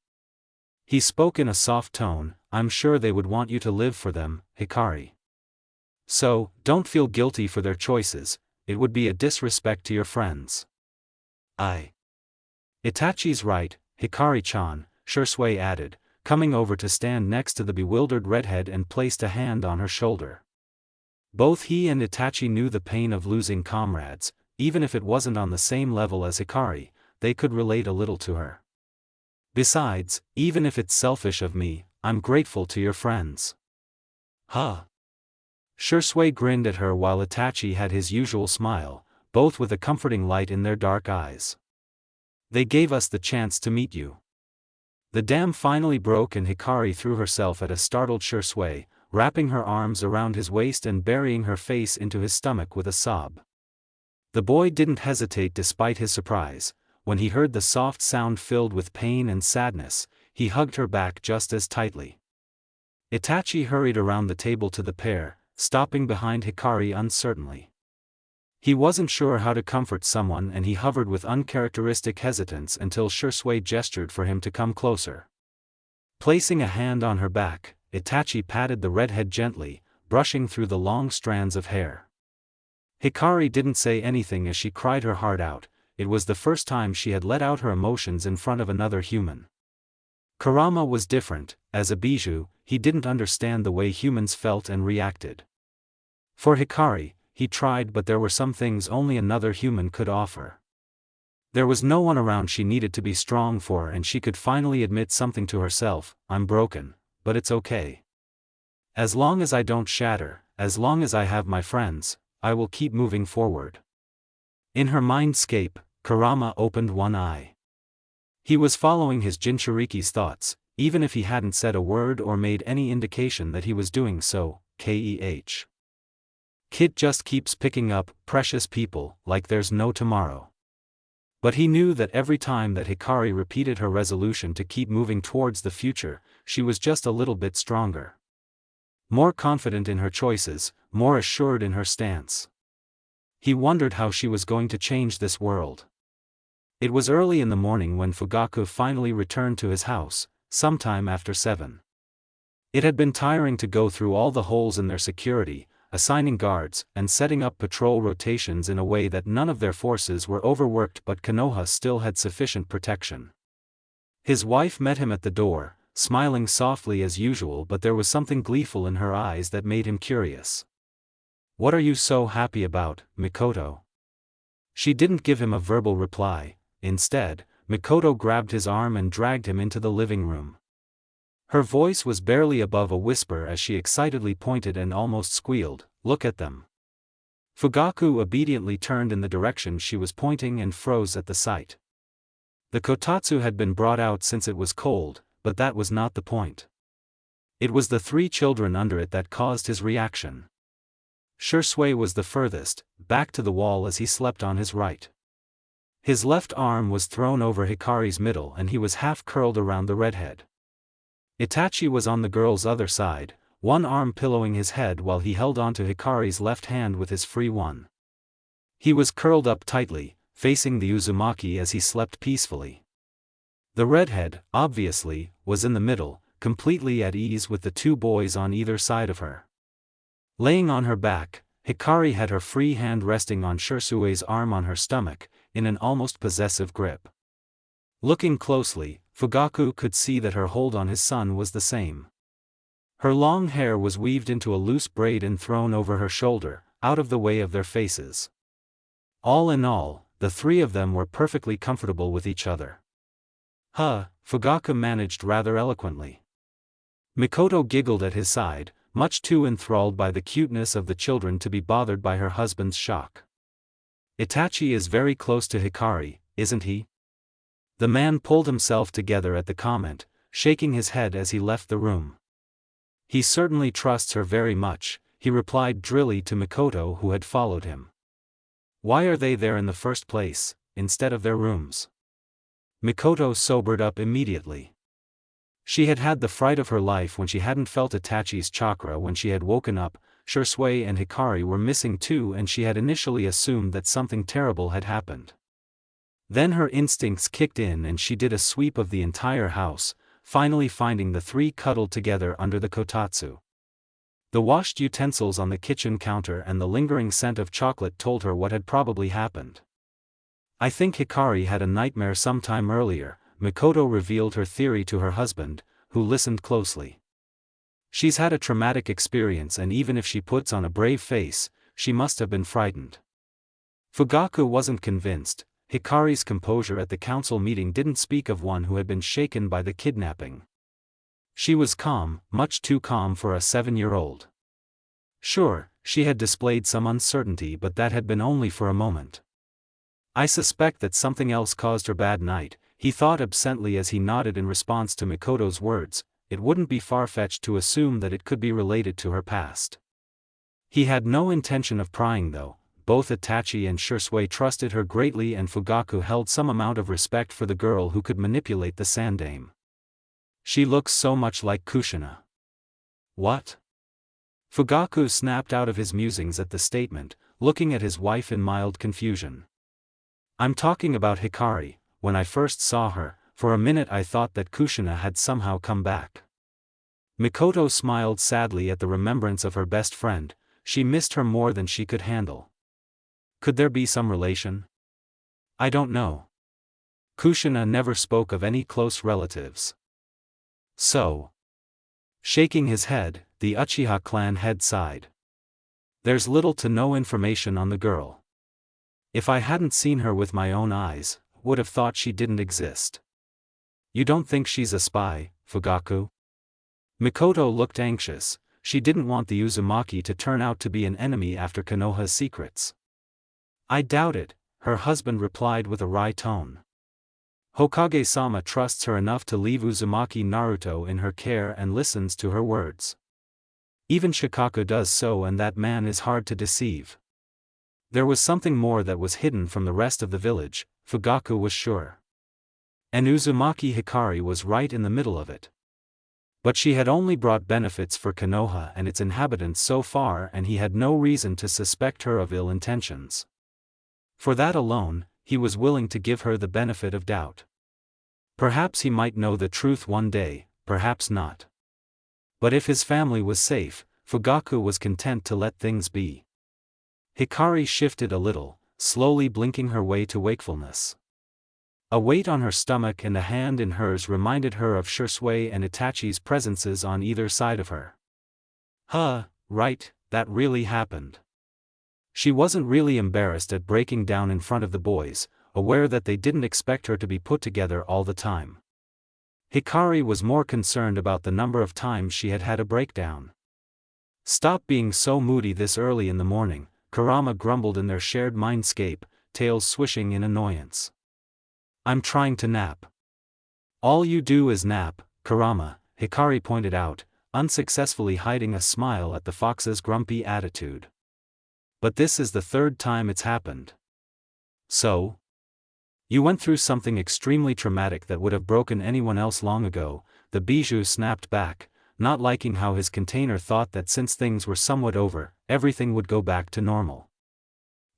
He spoke in a soft tone, I'm sure they would want you to live for them, Hikari. So, don't feel guilty for their choices, it would be a disrespect to your friends. Itachi's right, Hikari-chan, Shisui added, coming over to stand next to the bewildered redhead and placed a hand on her shoulder. Both he and Itachi knew the pain of losing comrades, even if it wasn't on the same level as Hikari, they could relate a little to her. Besides, even if it's selfish of me, I'm grateful to your friends. Huh? Shisui grinned at her while Itachi had his usual smile, both with a comforting light in their dark eyes. They gave us the chance to meet you. The dam finally broke and Hikari threw herself at a startled Shisui, wrapping her arms around his waist and burying her face into his stomach with a sob. The boy didn't hesitate despite his surprise. When he heard the soft sound filled with pain and sadness, he hugged her back just as tightly. Itachi hurried around the table to the pair, stopping behind Hikari uncertainly. He wasn't sure how to comfort someone and he hovered with uncharacteristic hesitance until Shisui gestured for him to come closer. Placing a hand on her back, Itachi patted the redhead gently, brushing through the long strands of hair. Hikari didn't say anything as she cried her heart out. It was the first time she had let out her emotions in front of another human. Kurama was different. As a bijou, he didn't understand the way humans felt and reacted. For Hikari, he tried, but there were some things only another human could offer. There was no one around she needed to be strong for, and she could finally admit something to herself, I'm broken, but it's okay. As long as I don't shatter, as long as I have my friends, I will keep moving forward. In her mindscape, Kurama opened one eye. He was following his Jinchuriki's thoughts, even if he hadn't said a word or made any indication that he was doing so. Keh. Kid just keeps picking up precious people like there's no tomorrow. But he knew that every time that Hikari repeated her resolution to keep moving towards the future, she was just a little bit stronger. More confident in her choices, more assured in her stance. He wondered how she was going to change this world. It was early in the morning when Fugaku finally returned to his house, sometime after 7. It had been tiring to go through all the holes in their security, assigning guards, and setting up patrol rotations in a way that none of their forces were overworked, but Konoha still had sufficient protection. His wife met him at the door, smiling softly as usual, but there was something gleeful in her eyes that made him curious. "What are you so happy about, Mikoto?" She didn't give him a verbal reply. Instead, Mikoto grabbed his arm and dragged him into the living room. Her voice was barely above a whisper as she excitedly pointed and almost squealed, "Look at them." Fugaku obediently turned in the direction she was pointing and froze at the sight. The kotatsu had been brought out since it was cold, but that was not the point. It was the 3 children under it that caused his reaction. Shisui was the furthest, back to the wall as he slept on his right. His left arm was thrown over Hikari's middle and he was half curled around the redhead. Itachi was on the girl's other side, one arm pillowing his head while he held onto Hikari's left hand with his free one. He was curled up tightly, facing the uzumaki as he slept peacefully. The redhead, obviously, was in the middle, completely at ease with the 2 boys on either side of her. Laying on her back, Hikari had her free hand resting on Shisui's arm on her stomach, in an almost possessive grip. Looking closely, Fugaku could see that her hold on his son was the same. Her long hair was weaved into a loose braid and thrown over her shoulder, out of the way of their faces. All in all, the 3 of them were perfectly comfortable with each other. Fugaku managed rather eloquently. Mikoto giggled at his side, much too enthralled by the cuteness of the children to be bothered by her husband's shock. "Itachi is very close to Hikari, isn't he?" The man pulled himself together at the comment, shaking his head as he left the room. "He certainly trusts her very much," he replied drily to Mikoto, who had followed him. "Why are they there in the first place, instead of their rooms?" Mikoto sobered up immediately. She had had the fright of her life when she hadn't felt Itachi's chakra when she had woken up. Shisui and Hikari were missing too, and she had initially assumed that something terrible had happened. Then her instincts kicked in and she did a sweep of the entire house, finally finding the 3 cuddled together under the kotatsu. The washed utensils on the kitchen counter and the lingering scent of chocolate told her what had probably happened. "I think Hikari had a nightmare sometime earlier," Mikoto revealed her theory to her husband, who listened closely. "She's had a traumatic experience, and even if she puts on a brave face, she must have been frightened." Fugaku wasn't convinced. Hikari's composure at the council meeting didn't speak of one who had been shaken by the kidnapping. She was calm, much too calm for a 7-year-old. Sure, she had displayed some uncertainty, but that had been only for a moment. "I suspect that something else caused her bad night," he thought absently as he nodded in response to Mikoto's words. It wouldn't be far-fetched to assume that it could be related to her past. He had no intention of prying though. Both Itachi and Shisui trusted her greatly, and Fugaku held some amount of respect for the girl who could manipulate the sandame. "She looks so much like Kushina." "What?" Fugaku snapped out of his musings at the statement, looking at his wife in mild confusion. "I'm talking about Hikari. When I first saw her, for a minute I thought that Kushina had somehow come back." Mikoto smiled sadly at the remembrance of her best friend. She missed her more than she could handle. "Could there be some relation?" "I don't know. Kushina never spoke of any close relatives." "So?" Shaking his head, the Uchiha clan head sighed. "There's little to no information on the girl. If I hadn't seen her with my own eyes, would have thought she didn't exist." "You don't think she's a spy, Fugaku?" Mikoto looked anxious. She didn't want the Uzumaki to turn out to be an enemy after Konoha's secrets. "I doubt it," her husband replied with a wry tone. "Hokage-sama trusts her enough to leave Uzumaki Naruto in her care and listens to her words. Even Shikaku does so, and that man is hard to deceive." There was something more that was hidden from the rest of the village. Fugaku was sure. And Uzumaki Hikari was right in the middle of it. But she had only brought benefits for Konoha and its inhabitants so far, and he had no reason to suspect her of ill intentions. For that alone, he was willing to give her the benefit of doubt. Perhaps he might know the truth one day, perhaps not. But if his family was safe, Fugaku was content to let things be. Hikari shifted a little, slowly blinking her way to wakefulness. A weight on her stomach and a hand in hers reminded her of Shisui and Itachi's presences on either side of her. Right, that really happened. She wasn't really embarrassed at breaking down in front of the boys, aware that they didn't expect her to be put together all the time. Hikari was more concerned about the number of times she had had a breakdown. "Stop being so moody this early in the morning," Kurama grumbled in their shared mindscape, tails swishing in annoyance. "I'm trying to nap." "All you do is nap, Kurama," Hikari pointed out, unsuccessfully hiding a smile at the fox's grumpy attitude. "But this is the third time it's happened." "So? You went through something extremely traumatic that would have broken anyone else long ago," the bijou snapped back, not liking how his container thought that since things were somewhat over, everything would go back to normal.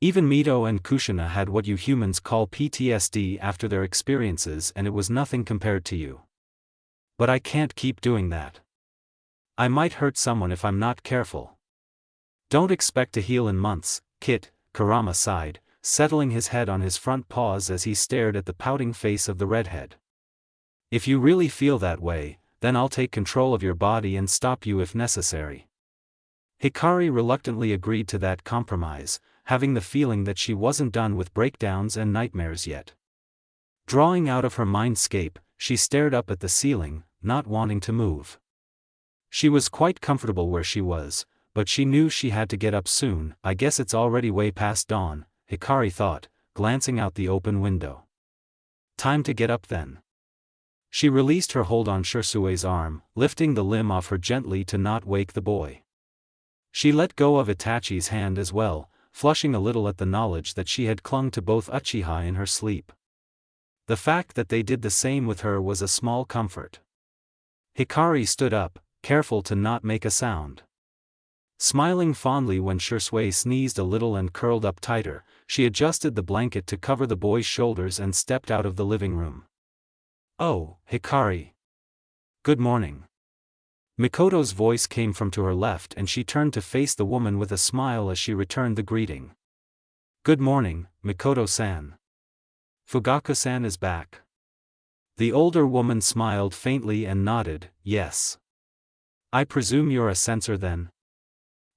"Even Mito and Kushina had what you humans call PTSD after their experiences, and it was nothing compared to you. But I can't keep doing that. I might hurt someone if I'm not careful." "Don't expect to heal in months, Kit," Kurama sighed, settling his head on his front paws as he stared at the pouting face of the redhead. "If you really feel that way, then I'll take control of your body and stop you if necessary." Hikari reluctantly agreed to that compromise, having the feeling that she wasn't done with breakdowns and nightmares yet. Drawing out of her mindscape, she stared up at the ceiling, not wanting to move. She was quite comfortable where she was, but she knew she had to get up soon. "I guess it's already way past dawn," Hikari thought, glancing out the open window. "Time to get up then." She released her hold on Shisui's arm, lifting the limb off her gently to not wake the boy. She let go of Itachi's hand as well, flushing a little at the knowledge that she had clung to both Uchiha in her sleep. The fact that they did the same with her was a small comfort. Hikari stood up, careful to not make a sound. Smiling fondly when Shisui sneezed a little and curled up tighter, she adjusted the blanket to cover the boy's shoulders and stepped out of the living room. "Oh, Hikari. Good morning." Mikoto's voice came from to her left and she turned to face the woman with a smile as she returned the greeting. "Good morning, Mikoto-san. Fugaku-san is back." The older woman smiled faintly and nodded, "Yes. I presume you're a censor then?"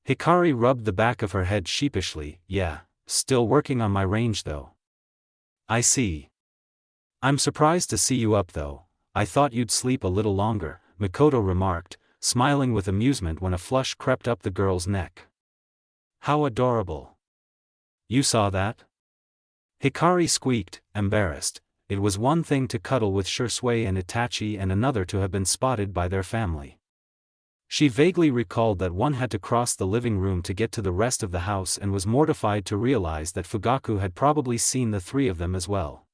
Hikari rubbed the back of her head sheepishly. "Yeah, still working on my range though." "I see. I'm surprised to see you up though. I thought you'd sleep a little longer," Mikoto remarked, smiling with amusement when a flush crept up the girl's neck. "How adorable. You saw that?" Hikari squeaked, embarrassed. It was one thing to cuddle with Shisui and Itachi and another to have been spotted by their family. She vaguely recalled that one had to cross the living room to get to the rest of the house and was mortified to realize that Fugaku had probably seen the three of them as well.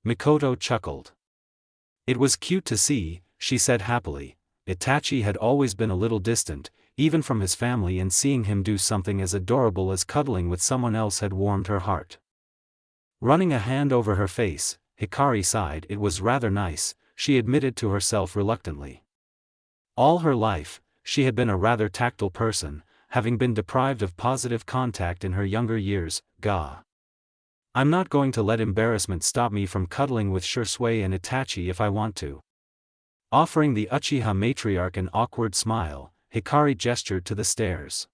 Mikoto chuckled. "It was cute to see," she said happily. Itachi had always been a little distant, even from his family, and seeing him do something as adorable as cuddling with someone else had warmed her heart. Running a hand over her face, Hikari sighed. It was rather nice, she admitted to herself reluctantly. All her life, she had been a rather tactile person, having been deprived of positive contact in her younger years. "I'm not going to let embarrassment stop me from cuddling with Shisui and Itachi if I want to." Offering the Uchiha matriarch an awkward smile, Hikari gestured to the stairs.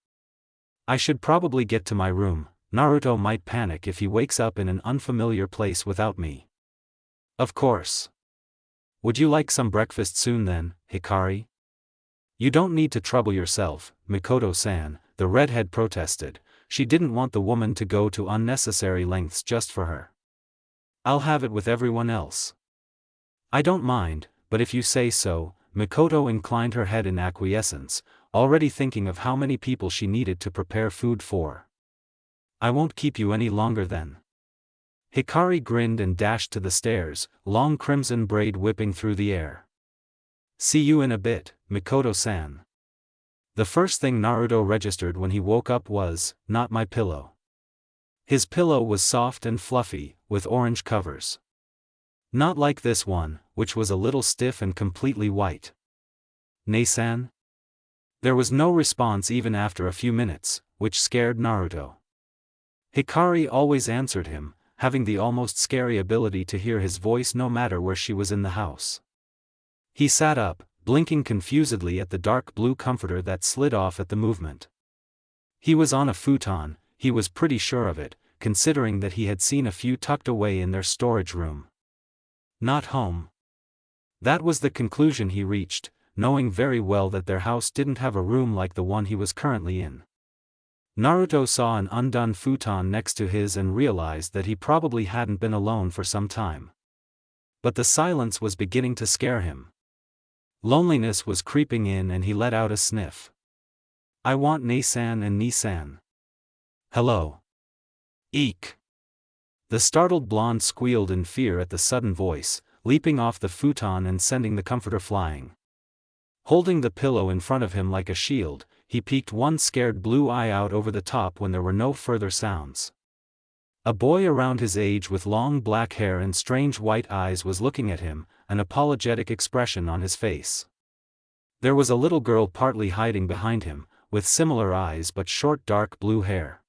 "I should probably get to my room. Naruto might panic if he wakes up in an unfamiliar place without me." "Of course. Would you like some breakfast soon then, Hikari?" "You don't need to trouble yourself, Mikoto-san," the redhead protested. She didn't want the woman to go to unnecessary lengths just for her. "I'll have it with everyone else." "I don't mind, but if you say so," Mikoto inclined her head in acquiescence, already thinking of how many people she needed to prepare food for. "I won't keep you any longer then." Hikari grinned and dashed to the stairs, long crimson braid whipping through the air. See you in a bit, Mikoto-san. The first thing Naruto registered when he woke up was, not my pillow. His pillow was soft and fluffy, with orange covers. Not like this one, which was a little stiff and completely white. "Ne-san?" There was no response even after a few minutes, which scared Naruto. Hikari always answered him, having the almost scary ability to hear his voice no matter where she was in the house. He sat up, blinking confusedly at the dark blue comforter that slid off at the movement. He was on a futon, he was pretty sure of it, considering that he had seen a few tucked away in their storage room. Not home. That was the conclusion he reached, knowing very well that their house didn't have a room like the one he was currently in. Naruto saw an undone futon next to his and realized that he probably hadn't been alone for some time. But the silence was beginning to scare him. Loneliness was creeping in and he let out a sniff. I want Ne-san and Ni-san. Hello. Eek. The startled blonde squealed in fear at the sudden voice, leaping off the futon and sending the comforter flying. Holding the pillow in front of him like a shield, he peeked one scared blue eye out over the top when there were no further sounds. A boy around his age with long black hair and strange white eyes was looking at him, an apologetic expression on his face. There was a little girl partly hiding behind him, with similar eyes but short dark blue hair.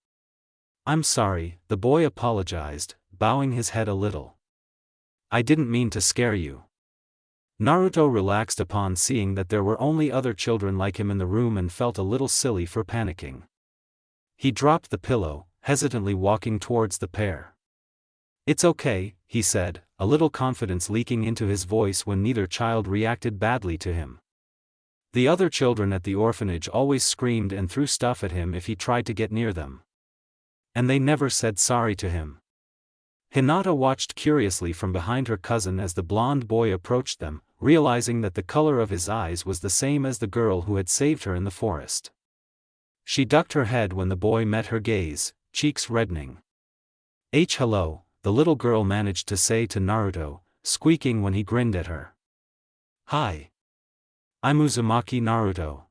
I'm sorry, the boy apologized, bowing his head a little. I didn't mean to scare you. Naruto relaxed upon seeing that there were only other children like him in the room and felt a little silly for panicking. He dropped the pillow, hesitantly walking towards the pair. It's okay, he said, a little confidence leaking into his voice when neither child reacted badly to him. The other children at the orphanage always screamed and threw stuff at him if he tried to get near them. And they never said sorry to him. Hinata watched curiously from behind her cousin as the blonde boy approached them, realizing that the color of his eyes was the same as the girl who had saved her in the forest. She ducked her head when the boy met her gaze, cheeks reddening. Hello, the little girl managed to say to Naruto, squeaking when he grinned at her. Hi. I'm Uzumaki Naruto.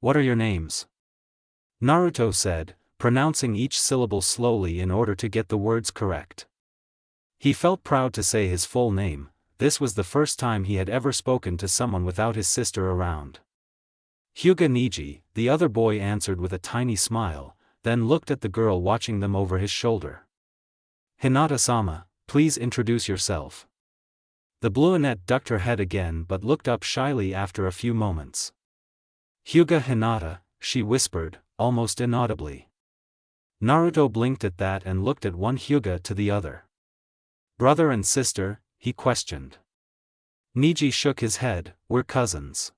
What are your names? Naruto said, pronouncing each syllable slowly in order to get the words correct. He felt proud to say his full name. This was the first time he had ever spoken to someone without his sister around. Hyuga Niji, the other boy answered with a tiny smile, then looked at the girl watching them over his shoulder. Hinata-sama, please introduce yourself. The brunette ducked her head again but looked up shyly after a few moments. Hyuga Hinata, she whispered, almost inaudibly. Naruto blinked at that and looked at one Hyuga to the other. Brother and sister, he questioned. Niji shook his head, we're cousins.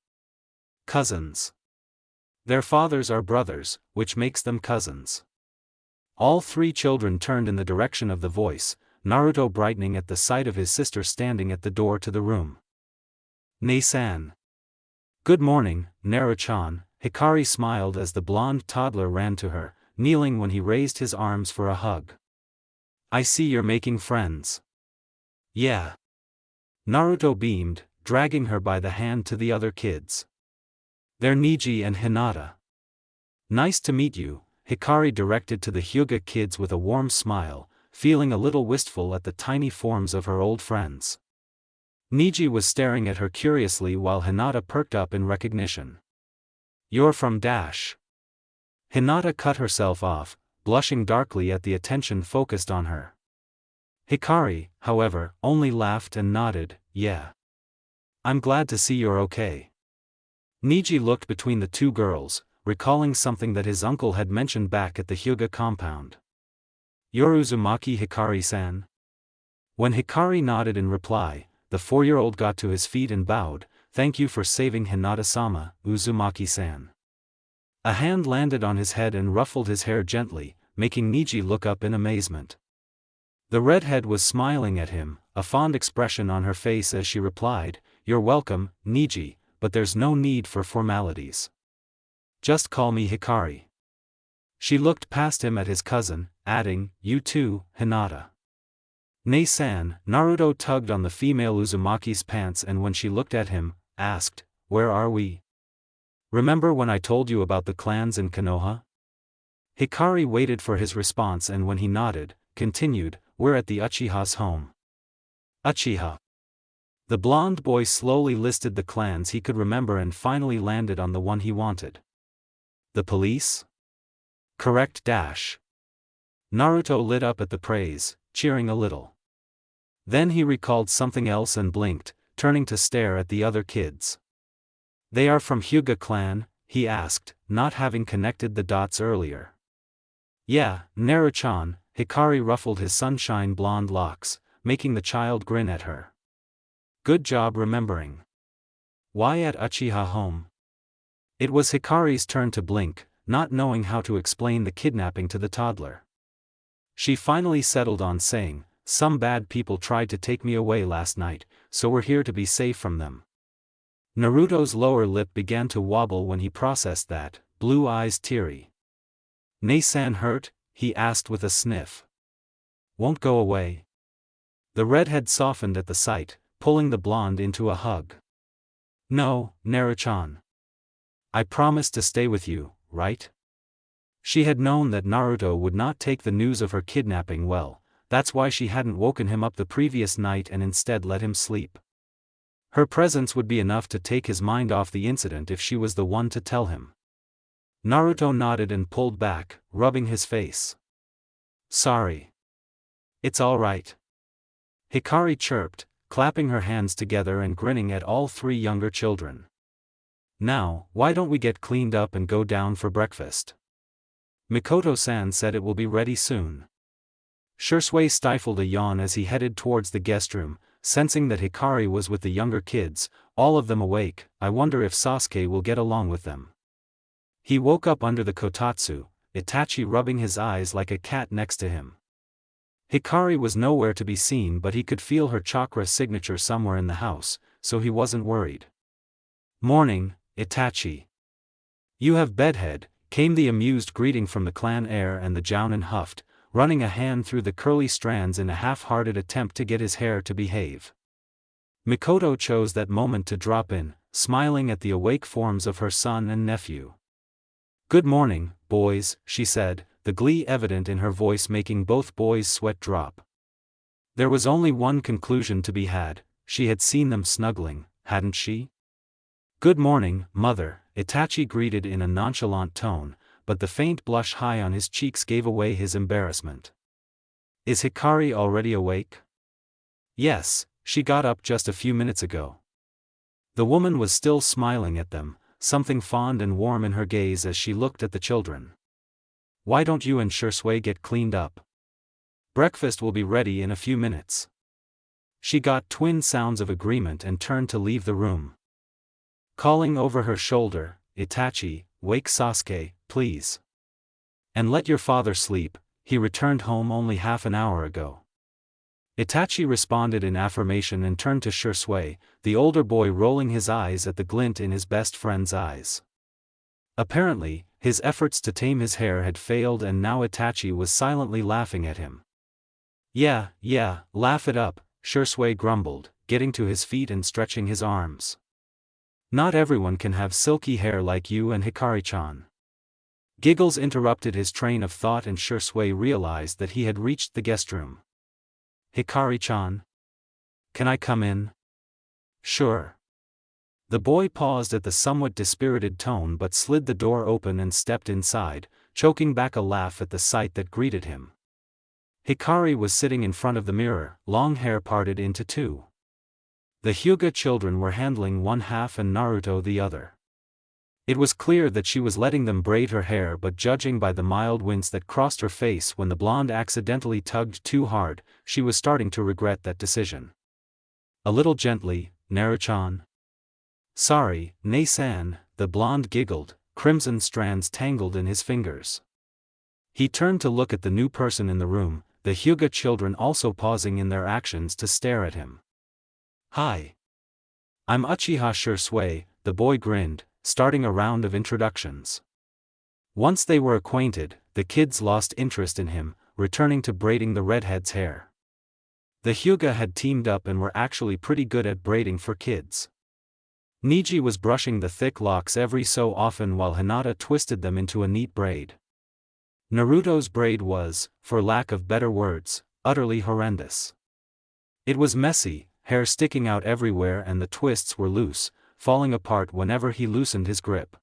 Cousins. Their fathers are brothers, which makes them cousins. All three children turned in the direction of the voice, Naruto brightening at the sight of his sister standing at the door to the room. Ne-san. Good morning, Naru-chan, Hikari smiled as the blonde toddler ran to her, kneeling when he raised his arms for a hug. I see you're making friends. Yeah. Naruto beamed, dragging her by the hand to the other kids. They're Niji and Hinata. Nice to meet you, Hikari directed to the Hyuga kids with a warm smile, feeling a little wistful at the tiny forms of her old friends. Niji was staring at her curiously while Hinata perked up in recognition. You're from Dash. Hinata cut herself off, blushing darkly at the attention focused on her. Hikari, however, only laughed and nodded, yeah. I'm glad to see you're okay. Niji looked between the two girls, recalling something that his uncle had mentioned back at the Hyuga compound. You're Uzumaki Hikari-san? When Hikari nodded in reply, the 4-year-old got to his feet and bowed, thank you for saving Hinata-sama, Uzumaki-san. A hand landed on his head and ruffled his hair gently, making Niji look up in amazement. The redhead was smiling at him, a fond expression on her face as she replied, You're welcome, Niji, but there's no need for formalities. Just call me Hikari. She looked past him at his cousin, adding, You too, Hinata. "Nei-san." Naruto tugged on the female Uzumaki's pants and when she looked at him, asked, "Where are we? Remember when I told you about the clans in Konoha?" Hikari waited for his response and when he nodded, continued, "We're at the Uchiha's home." Uchiha. The blonde boy slowly listed the clans he could remember and finally landed on the one he wanted. "The police?" "Correct." Naruto lit up at the praise, cheering a little. Then he recalled something else and blinked, turning to stare at the other kids. "They are from Hyuga clan?" he asked, not having connected the dots earlier. "Yeah, Naruto-chan." Hikari ruffled his sunshine blonde locks, making the child grin at her. "Good job remembering. Why at Uchiha home?" It was Hikari's turn to blink, not knowing how to explain the kidnapping to the toddler. She finally settled on saying, "Some bad people tried to take me away last night, so we're here to be safe from them." Naruto's lower lip began to wobble when he processed that, blue eyes teary. "Nei-san hurt?" he asked with a sniff. "Won't go away?" The redhead softened at the sight, pulling the blonde into a hug. "No, Naruto-chan. I promised to stay with you, right?" She had known that Naruto would not take the news of her kidnapping well, that's why she hadn't woken him up the previous night and instead let him sleep. Her presence would be enough to take his mind off the incident if she was the one to tell him. Naruto nodded and pulled back, rubbing his face. "Sorry. It's all right." Hikari chirped, clapping her hands together and grinning at all three younger children. "Now, why don't we get cleaned up and go down for breakfast? Mikoto-san said it will be ready soon." Shisui stifled a yawn as he headed towards the guest room, sensing that Hikari was with the younger kids, all of them awake. "I wonder if Sasuke will get along with them." He woke up under the kotatsu, Itachi rubbing his eyes like a cat next to him. Hikari was nowhere to be seen but he could feel her chakra signature somewhere in the house, so he wasn't worried. "Morning, Itachi." "You have bedhead," came the amused greeting from the clan heir and the jounin huffed, running a hand through the curly strands in a half-hearted attempt to get his hair to behave. Mikoto chose that moment to drop in, smiling at the awake forms of her son and nephew. "Good morning, boys," she said, the glee evident in her voice making both boys' sweat drop. There was only one conclusion to be had, she had seen them snuggling, hadn't she? "Good morning, mother," Itachi greeted in a nonchalant tone, but the faint blush high on his cheeks gave away his embarrassment. "Is Hikari already awake?" "Yes, she got up just a few minutes ago." The woman was still smiling at them, something fond and warm in her gaze as she looked at the children. "Why don't you and Shisui get cleaned up? Breakfast will be ready in a few minutes." She got twin sounds of agreement and turned to leave the room. Calling over her shoulder, "Itachi, wake Sasuke, please. And let your father sleep, he returned home only half an hour ago." Itachi responded in affirmation and turned to Shisui, the older boy rolling his eyes at the glint in his best friend's eyes. Apparently, his efforts to tame his hair had failed and now Itachi was silently laughing at him. Yeah, laugh it up," Shisui grumbled, getting to his feet and stretching his arms. "Not everyone can have silky hair like you and Hikari-chan." Giggles interrupted his train of thought and Shisui realized that he had reached the guest room. "Hikari-chan? Can I come in?" "Sure." The boy paused at the somewhat dispirited tone but slid the door open and stepped inside, choking back a laugh at the sight that greeted him. Hikari was sitting in front of the mirror, long hair parted into two. The Hyuga children were handling one half and Naruto the other. It was clear that she was letting them braid her hair but judging by the mild wince that crossed her face when the blonde accidentally tugged too hard, she was starting to regret that decision. "A little gently, Naruto-chan." "Sorry, Nei-san," the blonde giggled, crimson strands tangled in his fingers. He turned to look at the new person in the room, the Hyuga children also pausing in their actions to stare at him. "Hi. I'm Uchiha Shisui," the boy grinned, starting a round of introductions. Once they were acquainted, the kids lost interest in him, returning to braiding the redhead's hair. The Hyuga had teamed up and were actually pretty good at braiding for kids. Niji was brushing the thick locks every so often while Hinata twisted them into a neat braid. Naruto's braid was, for lack of better words, utterly horrendous. It was messy, hair sticking out everywhere and the twists were loose, falling apart whenever he loosened his grip.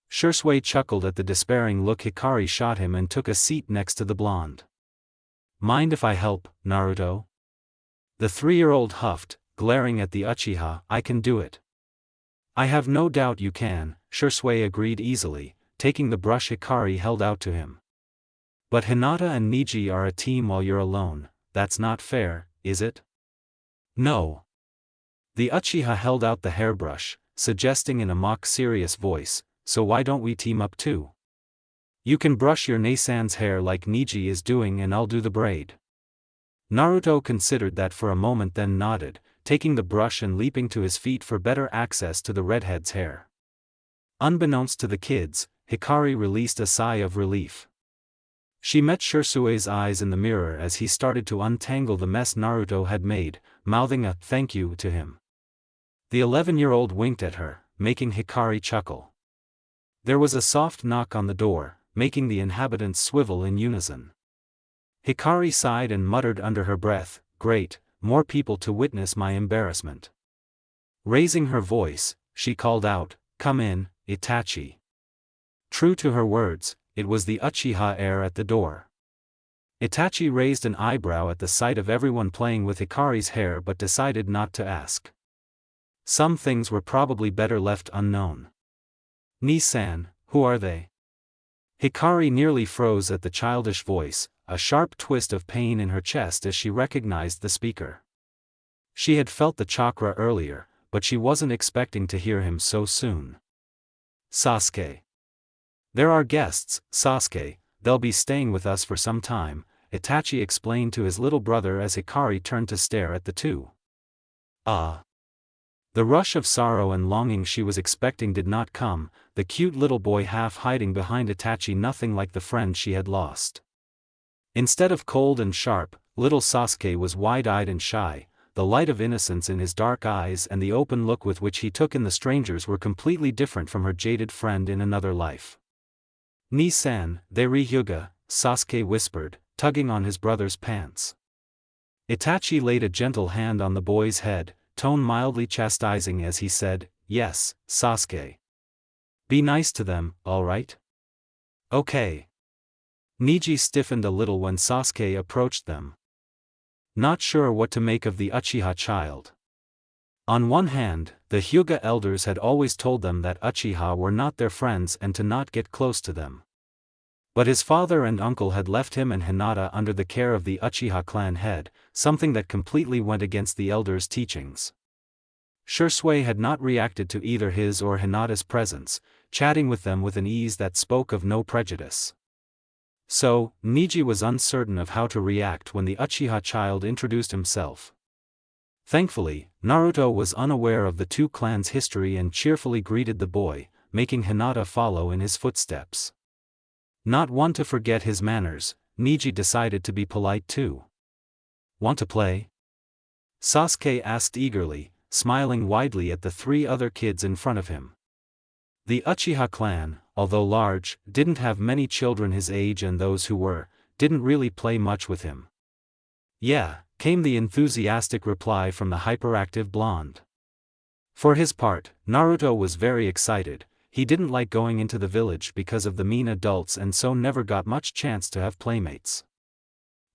Shisui chuckled at the despairing look Hikari shot him and took a seat next to the blonde. "Mind if I help, Naruto?" The 3-year-old huffed, glaring at the Uchiha. "I can do it." "I have no doubt you can," Shisui agreed easily, taking the brush Hikari held out to him. "But Hinata and Niji are a team while you're alone. That's not fair, is it?" "No." The Uchiha held out the hairbrush, suggesting in a mock-serious voice, "So why don't we team up too? You can brush your Nasan's hair like Niji is doing and I'll do the braid." Naruto considered that for a moment then nodded, taking the brush and leaping to his feet for better access to the redhead's hair. Unbeknownst to the kids, Hikari released a sigh of relief. She met Shisui's eyes in the mirror as he started to untangle the mess Naruto had made, mouthing a "thank you" to him. The 11-year-old winked at her, making Hikari chuckle. There was a soft knock on the door, making the inhabitants swivel in unison. Hikari sighed and muttered under her breath, "Great, more people to witness my embarrassment." Raising her voice, she called out, "Come in, Itachi." True to her words, it was the Uchiha heir at the door. Itachi raised an eyebrow at the sight of everyone playing with Hikari's hair but decided not to ask. Some things were probably better left unknown. "Ni-san, who are they?" Hikari nearly froze at the childish voice, a sharp twist of pain in her chest as she recognized the speaker. She had felt the chakra earlier, but she wasn't expecting to hear him so soon. "Sasuke. They're our guests, Sasuke, they'll be staying with us for some time," Itachi explained to his little brother as Hikari turned to stare at the two. Ah. The rush of sorrow and longing she was expecting did not come, the cute little boy half hiding behind Itachi nothing like the friend she had lost. Instead of cold and sharp, little Sasuke was wide-eyed and shy, the light of innocence in his dark eyes and the open look with which he took in the strangers were completely different from her jaded friend in another life. "Ni-san, they Hyuga," Sasuke whispered, tugging on his brother's pants. Itachi laid a gentle hand on the boy's head, tone mildly chastising as he said, "Yes, Sasuke. Be nice to them, alright?" "Okay." Niji stiffened a little when Sasuke approached them. Not sure what to make of the Uchiha child. On one hand, the Hyuga elders had always told them that Uchiha were not their friends and to not get close to them. But his father and uncle had left him and Hinata under the care of the Uchiha clan head, something that completely went against the elders' teachings. Shisui had not reacted to either his or Hinata's presence, chatting with them with an ease that spoke of no prejudice. So, Niji was uncertain of how to react when the Uchiha child introduced himself. Thankfully, Naruto was unaware of the two clans' history and cheerfully greeted the boy, making Hinata follow in his footsteps. Not one to forget his manners, Niji decided to be polite too. "Want to play?" Sasuke asked eagerly, smiling widely at the 3 other kids in front of him. The Uchiha clan, although large, didn't have many children his age and those who were, didn't really play much with him. "Yeah," came the enthusiastic reply from the hyperactive blonde. For his part, Naruto was very excited. He didn't like going into the village because of the mean adults and so never got much chance to have playmates.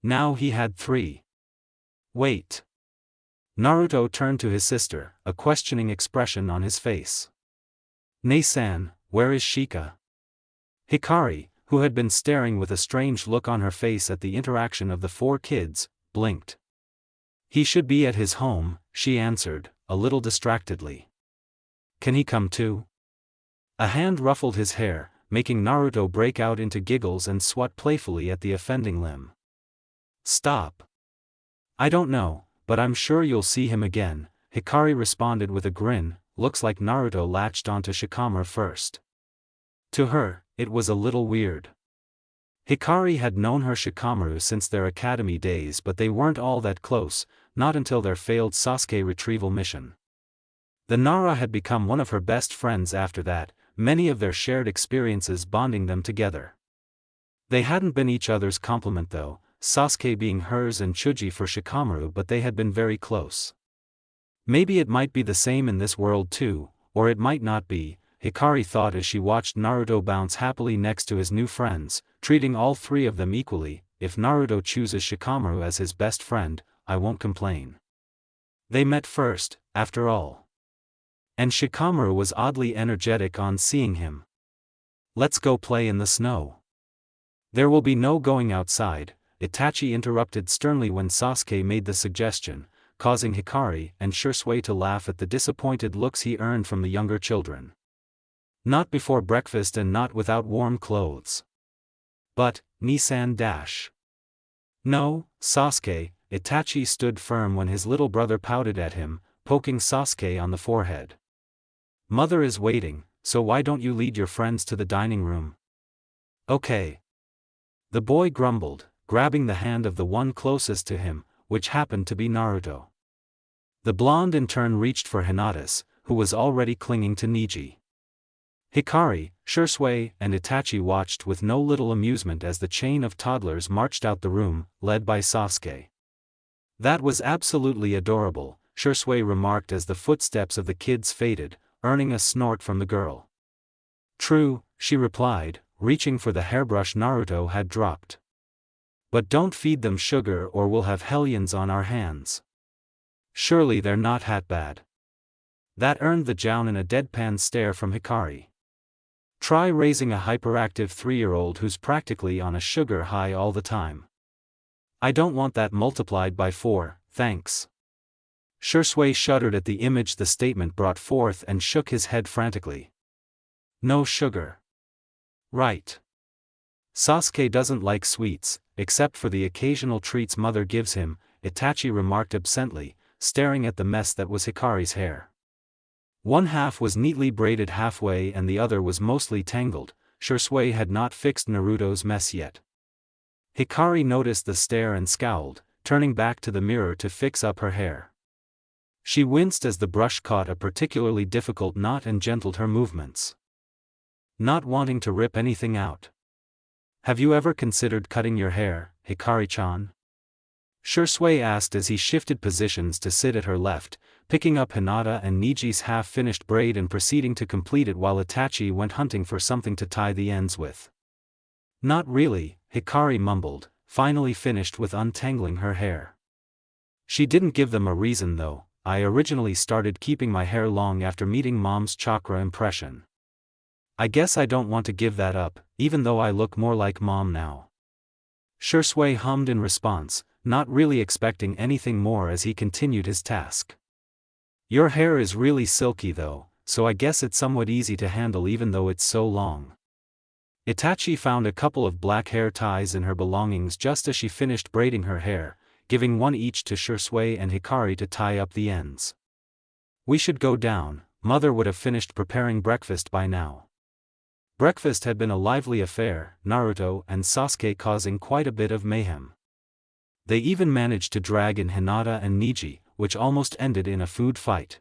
Now he had 3. "Wait." Naruto turned to his sister, a questioning expression on his face. "Nasan, where is Shika?" Hikari, who had been staring with a strange look on her face at the interaction of the 4 kids, blinked. "He should be at his home," she answered, a little distractedly. "Can he come too?" A hand ruffled his hair, making Naruto break out into giggles and swat playfully at the offending limb. "Stop." "I don't know, but I'm sure you'll see him again," Hikari responded with a grin. Looks like Naruto latched onto Shikamaru first. To her, it was a little weird. Hikari had known her Shikamaru since their academy days, but they weren't all that close, not until their failed Sasuke retrieval mission. The Nara had become one of her best friends after that, many of their shared experiences bonding them together. They hadn't been each other's complement though, Sasuke being hers and Chuji for Shikamaru, but they had been very close. Maybe it might be the same in this world too, or it might not be, Hikari thought as she watched Naruto bounce happily next to his new friends, treating all three of them equally. If Naruto chooses Shikamaru as his best friend, I won't complain. They met first, after all. And Shikamaru was oddly energetic on seeing him. Let's go play in the snow. There will be no going outside, Itachi interrupted sternly when Sasuke made the suggestion, causing Hikari and Shisui to laugh at the disappointed looks he earned from the younger children. Not before breakfast and not without warm clothes. But, Nissan dash. No, Sasuke, Itachi stood firm when his little brother pouted at him, poking Sasuke on the forehead. Mother is waiting, so why don't you lead your friends to the dining room? Okay. The boy grumbled, grabbing the hand of the one closest to him, which happened to be Naruto. The blonde in turn reached for Hinata's, who was already clinging to Neji. Hikari, Shisui, and Itachi watched with no little amusement as the chain of toddlers marched out the room, led by Sasuke. That was absolutely adorable, Shisui remarked as the footsteps of the kids faded, earning a snort from the girl. True, she replied, reaching for the hairbrush Naruto had dropped. But don't feed them sugar or we'll have hellions on our hands. Surely they're not that bad. That earned the Jounin a deadpan stare from Hikari. Try raising a hyperactive 3-year-old who's practically on a sugar high all the time. I don't want that multiplied by 4, thanks. Shisui shuddered at the image the statement brought forth and shook his head frantically. No sugar. Right. Sasuke doesn't like sweets, except for the occasional treats mother gives him, Itachi remarked absently, staring at the mess that was Hikari's hair. One half was neatly braided halfway and the other was mostly tangled. Shisui had not fixed Naruto's mess yet. Hikari noticed the stare and scowled, turning back to the mirror to fix up her hair. She winced as the brush caught a particularly difficult knot and gentled her movements. Not wanting to rip anything out. Have you ever considered cutting your hair, Hikari-chan? Shisui asked as he shifted positions to sit at her left, picking up Hinata and Neji's half-finished braid and proceeding to complete it while Itachi went hunting for something to tie the ends with. Not really, Hikari mumbled, finally finished with untangling her hair. She didn't give them a reason though. I originally started keeping my hair long after meeting Mom's chakra impression. I guess I don't want to give that up, even though I look more like Mom now. Shisui hummed in response, not really expecting anything more as he continued his task. Your hair is really silky though, so I guess it's somewhat easy to handle even though it's so long. Itachi found a couple of black hair ties in her belongings just as she finished braiding her hair, giving one each to Shisui and Hikari to tie up the ends. We should go down, Mother would have finished preparing breakfast by now. Breakfast had been a lively affair, Naruto and Sasuke causing quite a bit of mayhem. They even managed to drag in Hinata and Neji, which almost ended in a food fight.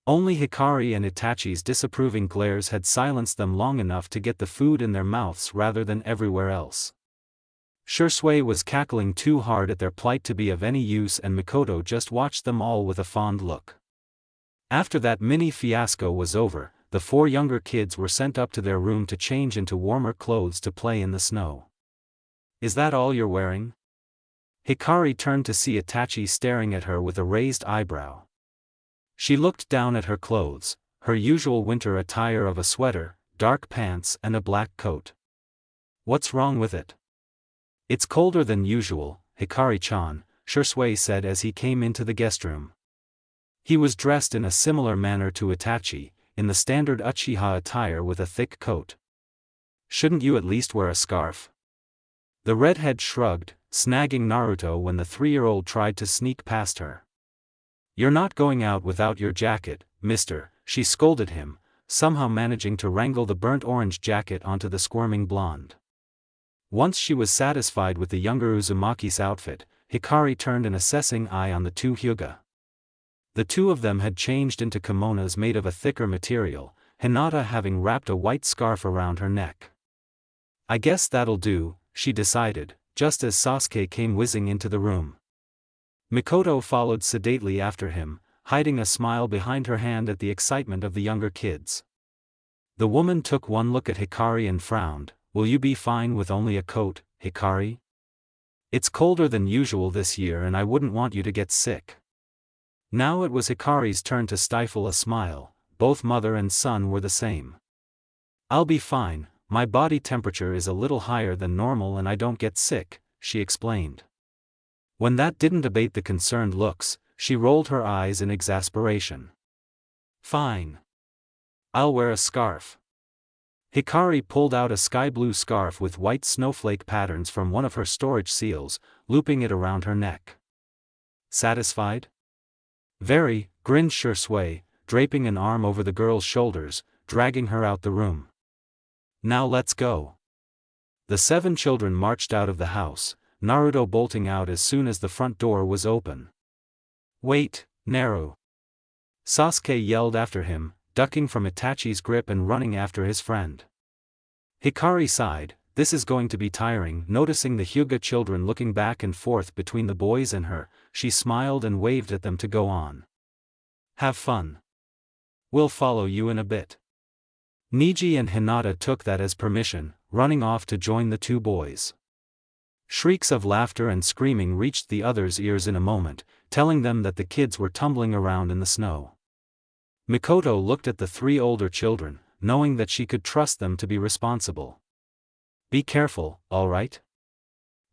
Only Hikari and Itachi's disapproving glares had silenced them long enough to get the food in their mouths rather than everywhere else. Shisui was cackling too hard at their plight to be of any use and Mikoto just watched them all with a fond look. After that mini fiasco was over, the 4 younger kids were sent up to their room to change into warmer clothes to play in the snow. Is that all you're wearing? Hikari turned to see Itachi staring at her with a raised eyebrow. She looked down at her clothes, her usual winter attire of a sweater, dark pants and a black coat. What's wrong with it? It's colder than usual, Hikari-chan, Shisui said as he came into the guest room. He was dressed in a similar manner to Itachi, in the standard Uchiha attire with a thick coat. Shouldn't you at least wear a scarf? The redhead shrugged, snagging Naruto when the 3-year-old tried to sneak past her. You're not going out without your jacket, mister, she scolded him, somehow managing to wrangle the burnt orange jacket onto the squirming blonde. Once she was satisfied with the younger Uzumaki's outfit, Hikari turned an assessing eye on the two hyuga. The two of them had changed into kimonos made of a thicker material, Hinata having wrapped a white scarf around her neck. I guess that'll do, she decided, just as Sasuke came whizzing into the room. Mikoto followed sedately after him, hiding a smile behind her hand at the excitement of the younger kids. The woman took one look at Hikari and frowned. Will you be fine with only a coat, Hikari? It's colder than usual this year and I wouldn't want you to get sick. Now it was Hikari's turn to stifle a smile. Both mother and son were the same. I'll be fine, my body temperature is a little higher than normal and I don't get sick, she explained. When that didn't abate the concerned looks, she rolled her eyes in exasperation. Fine. I'll wear a scarf. Hikari pulled out a sky-blue scarf with white snowflake patterns from one of her storage seals, looping it around her neck. Satisfied? Very, grinned Shisui, draping an arm over the girl's shoulders, dragging her out the room. Now let's go. The 7 children marched out of the house, Naruto bolting out as soon as the front door was open. Wait, Naru! Sasuke yelled after him, ducking from Itachi's grip and running after his friend. Hikari sighed. This is going to be tiring. Noticing the Hyuga children looking back and forth between the boys and her, she smiled and waved at them to go on. Have fun. We'll follow you in a bit. Neji and Hinata took that as permission, running off to join the two boys. Shrieks of laughter and screaming reached the others' ears in a moment, telling them that the kids were tumbling around in the snow. Mikoto looked at the 3 older children, knowing that she could trust them to be responsible. Be careful, alright?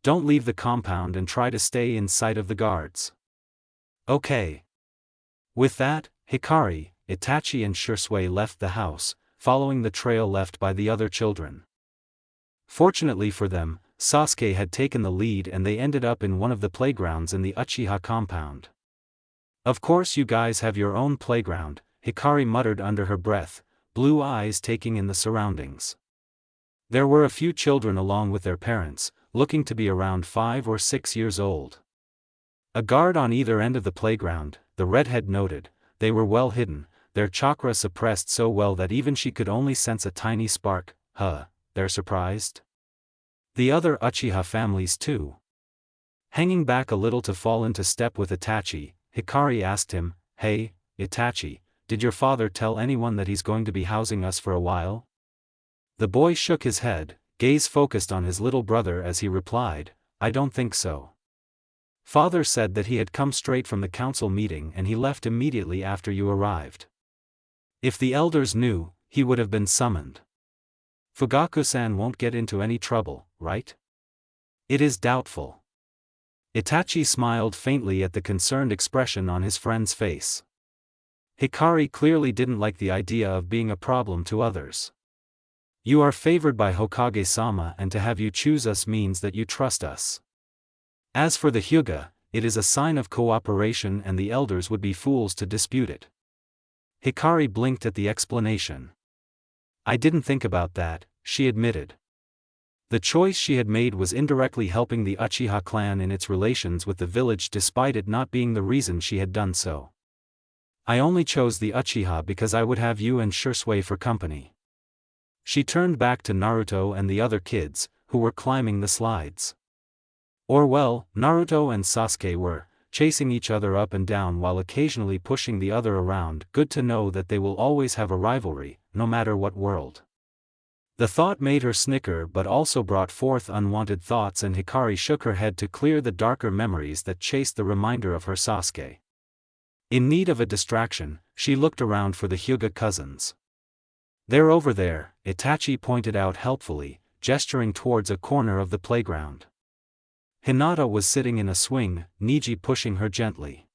Don't leave the compound and try to stay in sight of the guards. Okay. With that, Hikari, Itachi and Shisui left the house, following the trail left by the other children. Fortunately for them, Sasuke had taken the lead and they ended up in one of the playgrounds in the Uchiha compound. Of course you guys have your own playground, Hikari muttered under her breath, blue eyes taking in the surroundings. There were a few children along with their parents, looking to be around 5 or 6 years old. A guard on either end of the playground, the redhead noted. They were well hidden, their chakra suppressed so well that even she could only sense a tiny spark. They're surprised? The other Uchiha families too. Hanging back a little to fall into step with Itachi, Hikari asked him, Hey, Itachi, did your father tell anyone that he's going to be housing us for a while? The boy shook his head, gaze focused on his little brother as he replied, I don't think so. Father said that he had come straight from the council meeting and he left immediately after you arrived. If the elders knew, he would have been summoned. Fugaku-san won't get into any trouble, right? It is doubtful. Itachi smiled faintly at the concerned expression on his friend's face. Hikari clearly didn't like the idea of being a problem to others. You are favored by Hokage-sama and to have you choose us means that you trust us. As for the Hyuga, it is a sign of cooperation and the elders would be fools to dispute it. Hikari blinked at the explanation. I didn't think about that, she admitted. The choice she had made was indirectly helping the Uchiha clan in its relations with the village despite it not being the reason she had done so. I only chose the Uchiha because I would have you and Shisui for company. She turned back to Naruto and the other kids, who were climbing the slides. Or well, Naruto and Sasuke were, chasing each other up and down while occasionally pushing the other around. Good to know that they will always have a rivalry, no matter what world. The thought made her snicker but also brought forth unwanted thoughts, and Hikari shook her head to clear the darker memories that chased the reminder of her Sasuke. In need of a distraction, she looked around for the Hyuga cousins. They're over there, Itachi pointed out helpfully, gesturing towards a corner of the playground. Hinata was sitting in a swing, Neji pushing her gently.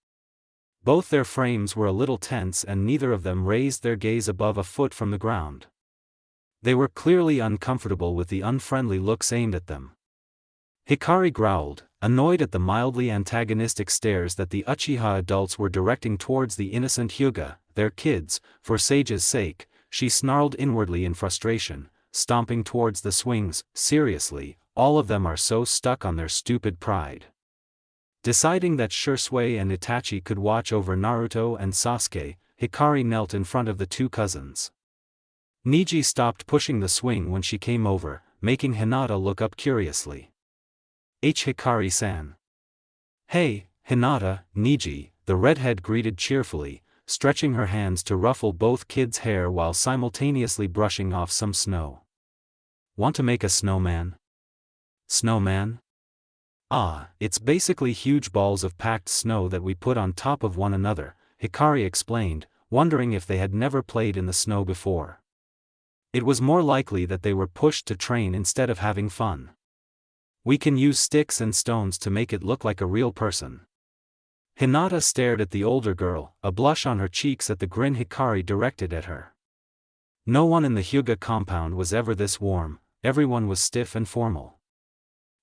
Both their frames were a little tense and neither of them raised their gaze above a foot from the ground. They were clearly uncomfortable with the unfriendly looks aimed at them. Hikari growled, annoyed at the mildly antagonistic stares that the Uchiha adults were directing towards the innocent Hyuga, their kids. For Sage's sake, she snarled inwardly in frustration, stomping towards the swings. Seriously, all of them are so stuck on their stupid pride. Deciding that Shisui and Itachi could watch over Naruto and Sasuke, Hikari knelt in front of the two cousins. Niji stopped pushing the swing when she came over, making Hinata look up curiously. Hikari-san. Hey, Hinata, Niji, the redhead greeted cheerfully, stretching her hands to ruffle both kids' hair while simultaneously brushing off some snow. Want to make a snowman? Snowman? Ah, it's basically huge balls of packed snow that we put on top of one another, Hikari explained, wondering if they had never played in the snow before. It was more likely that they were pushed to train instead of having fun. We can use sticks and stones to make it look like a real person. Hinata stared at the older girl, a blush on her cheeks at the grin Hikari directed at her. No one in the Hyuga compound was ever this warm, everyone was stiff and formal.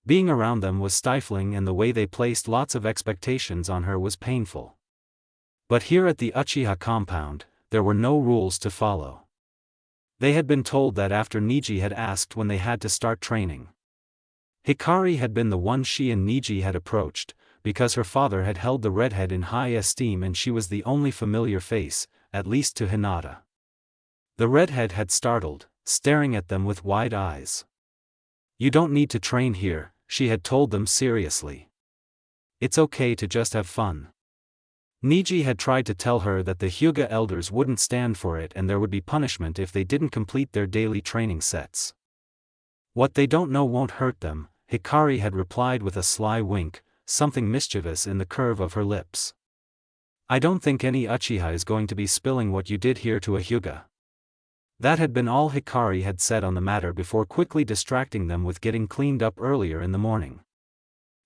Being around them was stifling and the way they placed lots of expectations on her was painful. But here at the Uchiha compound, there were no rules to follow. They had been told that after Niji had asked when they had to start training. Hikari had been the one she and Niji had approached, because her father had held the redhead in high esteem and she was the only familiar face, at least to Hinata. The redhead had startled, staring at them with wide eyes. You don't need to train here, she had told them seriously. It's okay to just have fun. Niji had tried to tell her that the Hyuga elders wouldn't stand for it and there would be punishment if they didn't complete their daily training sets. What they don't know won't hurt them, Hikari had replied with a sly wink, something mischievous in the curve of her lips. I don't think any Uchiha is going to be spilling what you did here to a Hyuga. That had been all Hikari had said on the matter before quickly distracting them with getting cleaned up earlier in the morning.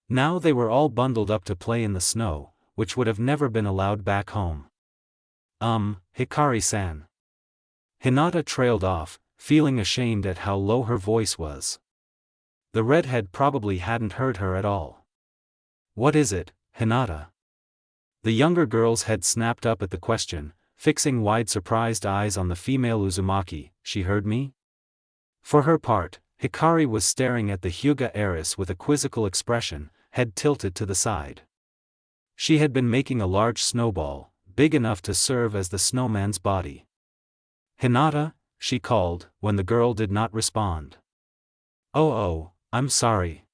Now they were all bundled up to play in the snow, which would have never been allowed back home. Hikari-san. Hinata trailed off, feeling ashamed at how low her voice was. The redhead probably hadn't heard her at all. What is it, Hinata? The younger girl's head snapped up at the question, fixing wide surprised eyes on the female Uzumaki. She heard me? For her part, Hikari was staring at the Hyuga heiress with a quizzical expression, head tilted to the side. She had been making a large snowball, big enough to serve as the snowman's body. Hinata, she called, when the girl did not respond. Oh, I'm sorry.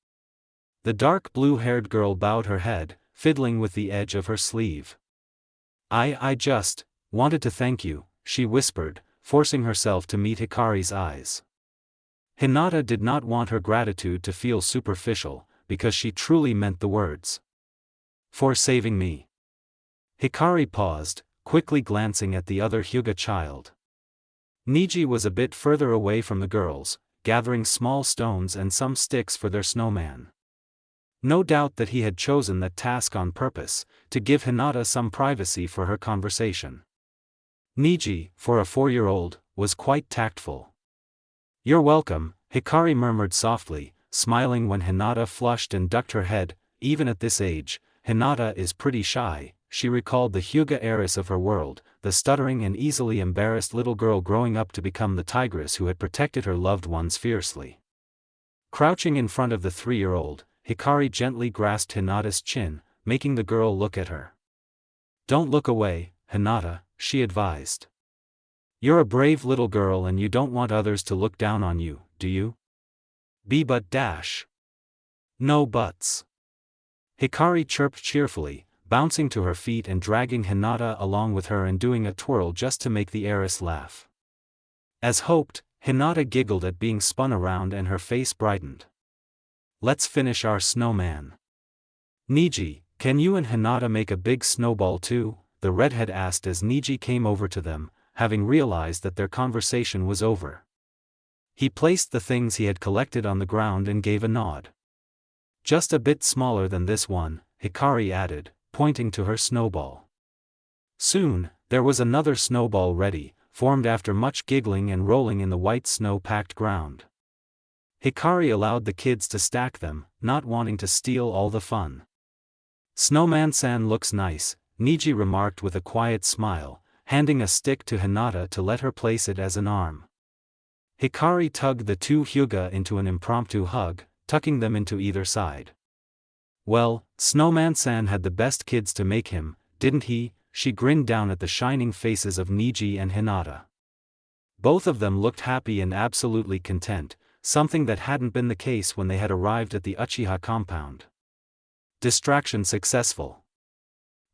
The dark blue-haired girl bowed her head, fiddling with the edge of her sleeve. I just wanted to thank you, she whispered, forcing herself to meet Hikari's eyes. Hinata did not want her gratitude to feel superficial, because she truly meant the words. For saving me. Hikari paused, quickly glancing at the other Hyuga child. Niji was a bit further away from the girls, gathering small stones and some sticks for their snowman. No doubt that he had chosen that task on purpose, to give Hinata some privacy for her conversation. Niji, for a 4-year-old, was quite tactful. You're welcome, Hikari murmured softly, smiling when Hinata flushed and ducked her head. Even at this age, Hinata is pretty shy. She recalled the Hyuga heiress of her world, the stuttering and easily embarrassed little girl growing up to become the tigress who had protected her loved ones fiercely. Crouching in front of the 3-year-old, Hikari gently grasped Hinata's chin, making the girl look at her. Don't look away, Hinata, she advised. You're a brave little girl and you don't want others to look down on you, do you? But dash. No buts. Hikari chirped cheerfully, bouncing to her feet and dragging Hinata along with her and doing a twirl just to make the heiress laugh. As hoped, Hinata giggled at being spun around and her face brightened. Let's finish our snowman. Niji, can you and Hinata make a big snowball too? The redhead asked as Niji came over to them, having realized that their conversation was over. He placed the things he had collected on the ground and gave a nod. Just a bit smaller than this one, Hikari added, pointing to her snowball. Soon, there was another snowball ready, formed after much giggling and rolling in the white snow-packed ground. Hikari allowed the kids to stack them, not wanting to steal all the fun. Snowman-san looks nice, Niji remarked with a quiet smile, handing a stick to Hinata to let her place it as an arm. Hikari tugged the two Hyuga into an impromptu hug, tucking them into either side. Well, Snowman-san had the best kids to make him, didn't he? She grinned down at the shining faces of Niji and Hinata. Both of them looked happy and absolutely content, something that hadn't been the case when they had arrived at the Uchiha compound. Distraction successful.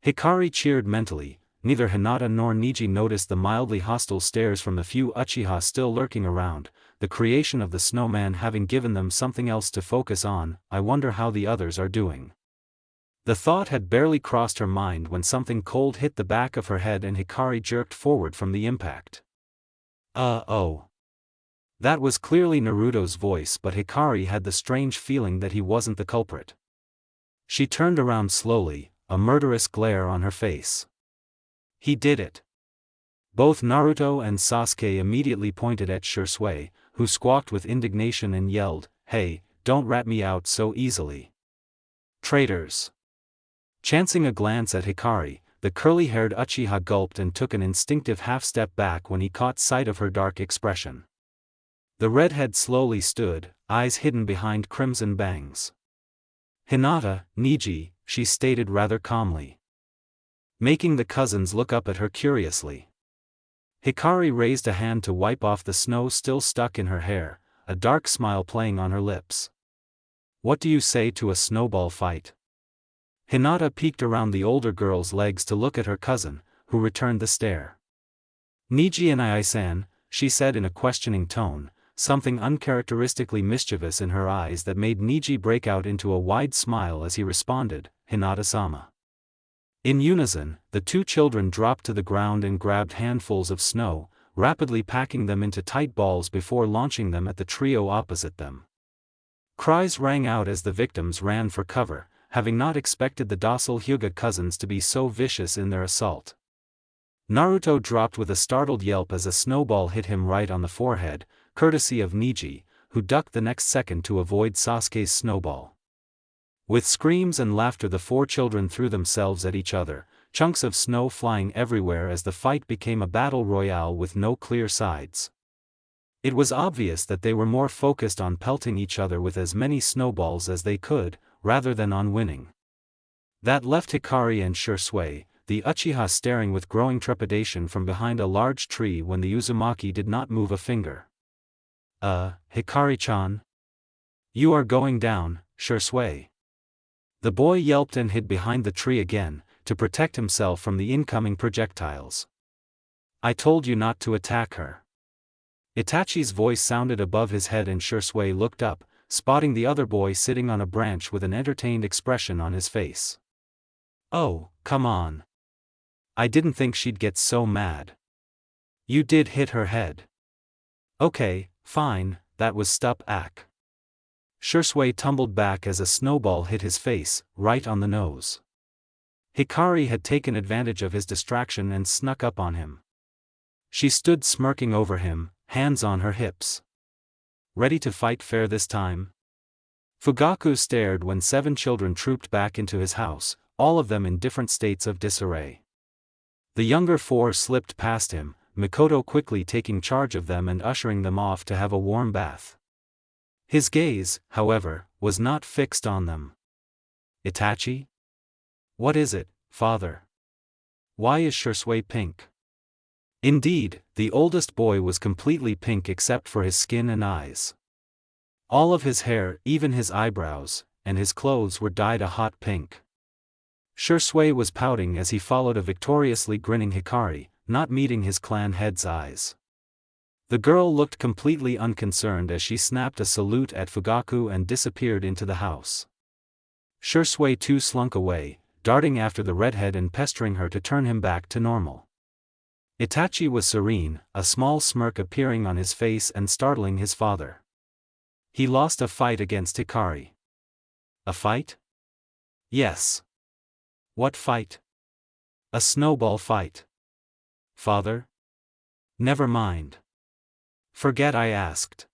Hikari cheered mentally. Neither Hinata nor Niji noticed the mildly hostile stares from the few Uchiha still lurking around, the creation of the snowman having given them something else to focus on. I wonder how the others are doing. The thought had barely crossed her mind when something cold hit the back of her head and Hikari jerked forward from the impact. Oh. That was clearly Naruto's voice, but Hikari had the strange feeling that he wasn't the culprit. She turned around slowly, a murderous glare on her face. He did it. Both Naruto and Sasuke immediately pointed at Shisui, who squawked with indignation and yelled, "Hey, don't rat me out so easily. Traitors." Chancing a glance at Hikari, the curly-haired Uchiha gulped and took an instinctive half-step back when he caught sight of her dark expression. The redhead slowly stood, eyes hidden behind crimson bangs. "Hinata, Niji," she stated rather calmly, making the cousins look up at her curiously. Hikari raised a hand to wipe off the snow still stuck in her hair, a dark smile playing on her lips. "What do you say to a snowball fight?" Hinata peeked around the older girl's legs to look at her cousin, who returned the stare. "Niji and I-san," she said in a questioning tone, something uncharacteristically mischievous in her eyes that made Niji break out into a wide smile as he responded, "Hinata-sama." In unison, the two children dropped to the ground and grabbed handfuls of snow, rapidly packing them into tight balls before launching them at the trio opposite them. Cries rang out as the victims ran for cover, having not expected the docile Hyuga cousins to be so vicious in their assault. Naruto dropped with a startled yelp as a snowball hit him right on the forehead, courtesy of Niji, who ducked the next second to avoid Sasuke's snowball. With screams and laughter the four children threw themselves at each other, chunks of snow flying everywhere as the fight became a battle royale with no clear sides. It was obvious that they were more focused on pelting each other with as many snowballs as they could, rather than on winning. That left Hikari and Shisui, the Uchiha, staring with growing trepidation from behind a large tree when the Uzumaki did not move a finger. Hikari-chan? You are going down, Shisui." The boy yelped and hid behind the tree again, to protect himself from the incoming projectiles. "I told you not to attack her." Itachi's voice sounded above his head and Shisui looked up, spotting the other boy sitting on a branch with an entertained expression on his face. "Oh, come on. I didn't think she'd get so mad. You did hit her head." "Okay, fine, that was stup-ack." Shisui tumbled back as a snowball hit his face, right on the nose. Hikari had taken advantage of his distraction and snuck up on him. She stood smirking over him, hands on her hips. "Ready to fight fair this time?" Fugaku stared when 7 children trooped back into his house, all of them in different states of disarray. The younger 4 slipped past him, Mikoto quickly taking charge of them and ushering them off to have a warm bath. His gaze, however, was not fixed on them. "Itachi? What is it, father? Why is Shisui pink?" Indeed, the oldest boy was completely pink except for his skin and eyes. All of his hair, even his eyebrows, and his clothes were dyed a hot pink. Shisui was pouting as he followed a victoriously grinning Hikari, not meeting his clan head's eyes. The girl looked completely unconcerned as she snapped a salute at Fugaku and disappeared into the house. Shisui too slunk away, darting after the redhead and pestering her to turn him back to normal. Itachi was serene, a small smirk appearing on his face and startling his father. He lost a fight against Hikari. A fight? Yes. What fight? A snowball fight. Father? Never mind. Forget I asked.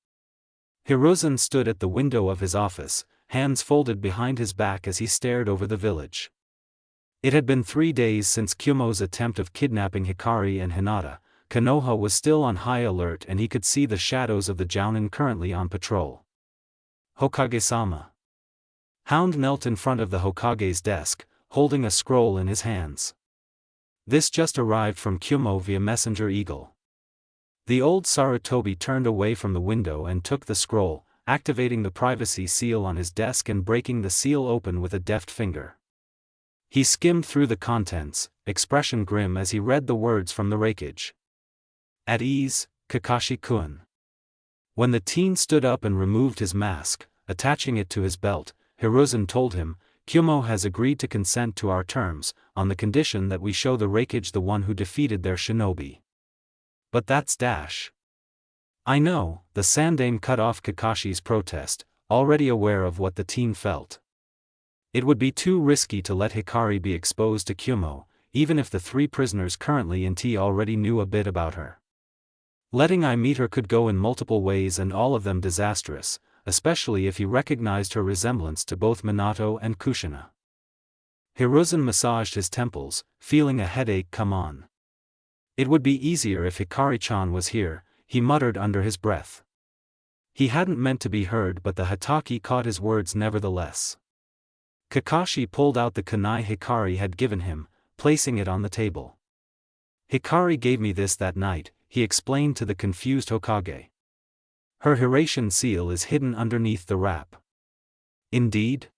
Hiruzen stood at the window of his office, hands folded behind his back as he stared over the village. It had been 3 days since Kyumo's attempt of kidnapping Hikari and Hinata. Konoha was still on high alert and he could see the shadows of the Jounin currently on patrol. Hokage-sama. Hound knelt in front of the Hokage's desk, holding a scroll in his hands. This just arrived from Kyumo via messenger eagle. The old Sarutobi turned away from the window and took the scroll, activating the privacy seal on his desk and breaking the seal open with a deft finger. He skimmed through the contents, expression grim as he read the words from the rakeage. At ease, Kakashi-kun. When the teen stood up and removed his mask, attaching it to his belt, Hiruzen told him, Kyumo has agreed to consent to our terms, on the condition that we show the rakeage the one who defeated their shinobi. But that's dash. I know, the Sandame cut off Kakashi's protest, already aware of what the teen felt. It would be too risky to let Hikari be exposed to Kyumo, even if the 3 prisoners currently in T already knew a bit about her. Letting I meet her could go in multiple ways and all of them disastrous, especially if he recognized her resemblance to both Minato and Kushina. Hiruzen massaged his temples, feeling a headache come on. It would be easier if Hikari-chan was here, he muttered under his breath. He hadn't meant to be heard but the Hatake caught his words nevertheless. Kakashi pulled out the kunai Hikari had given him, placing it on the table. Hikari gave me this that night, he explained to the confused Hokage. Her Hiraition seal is hidden underneath the wrap. Indeed?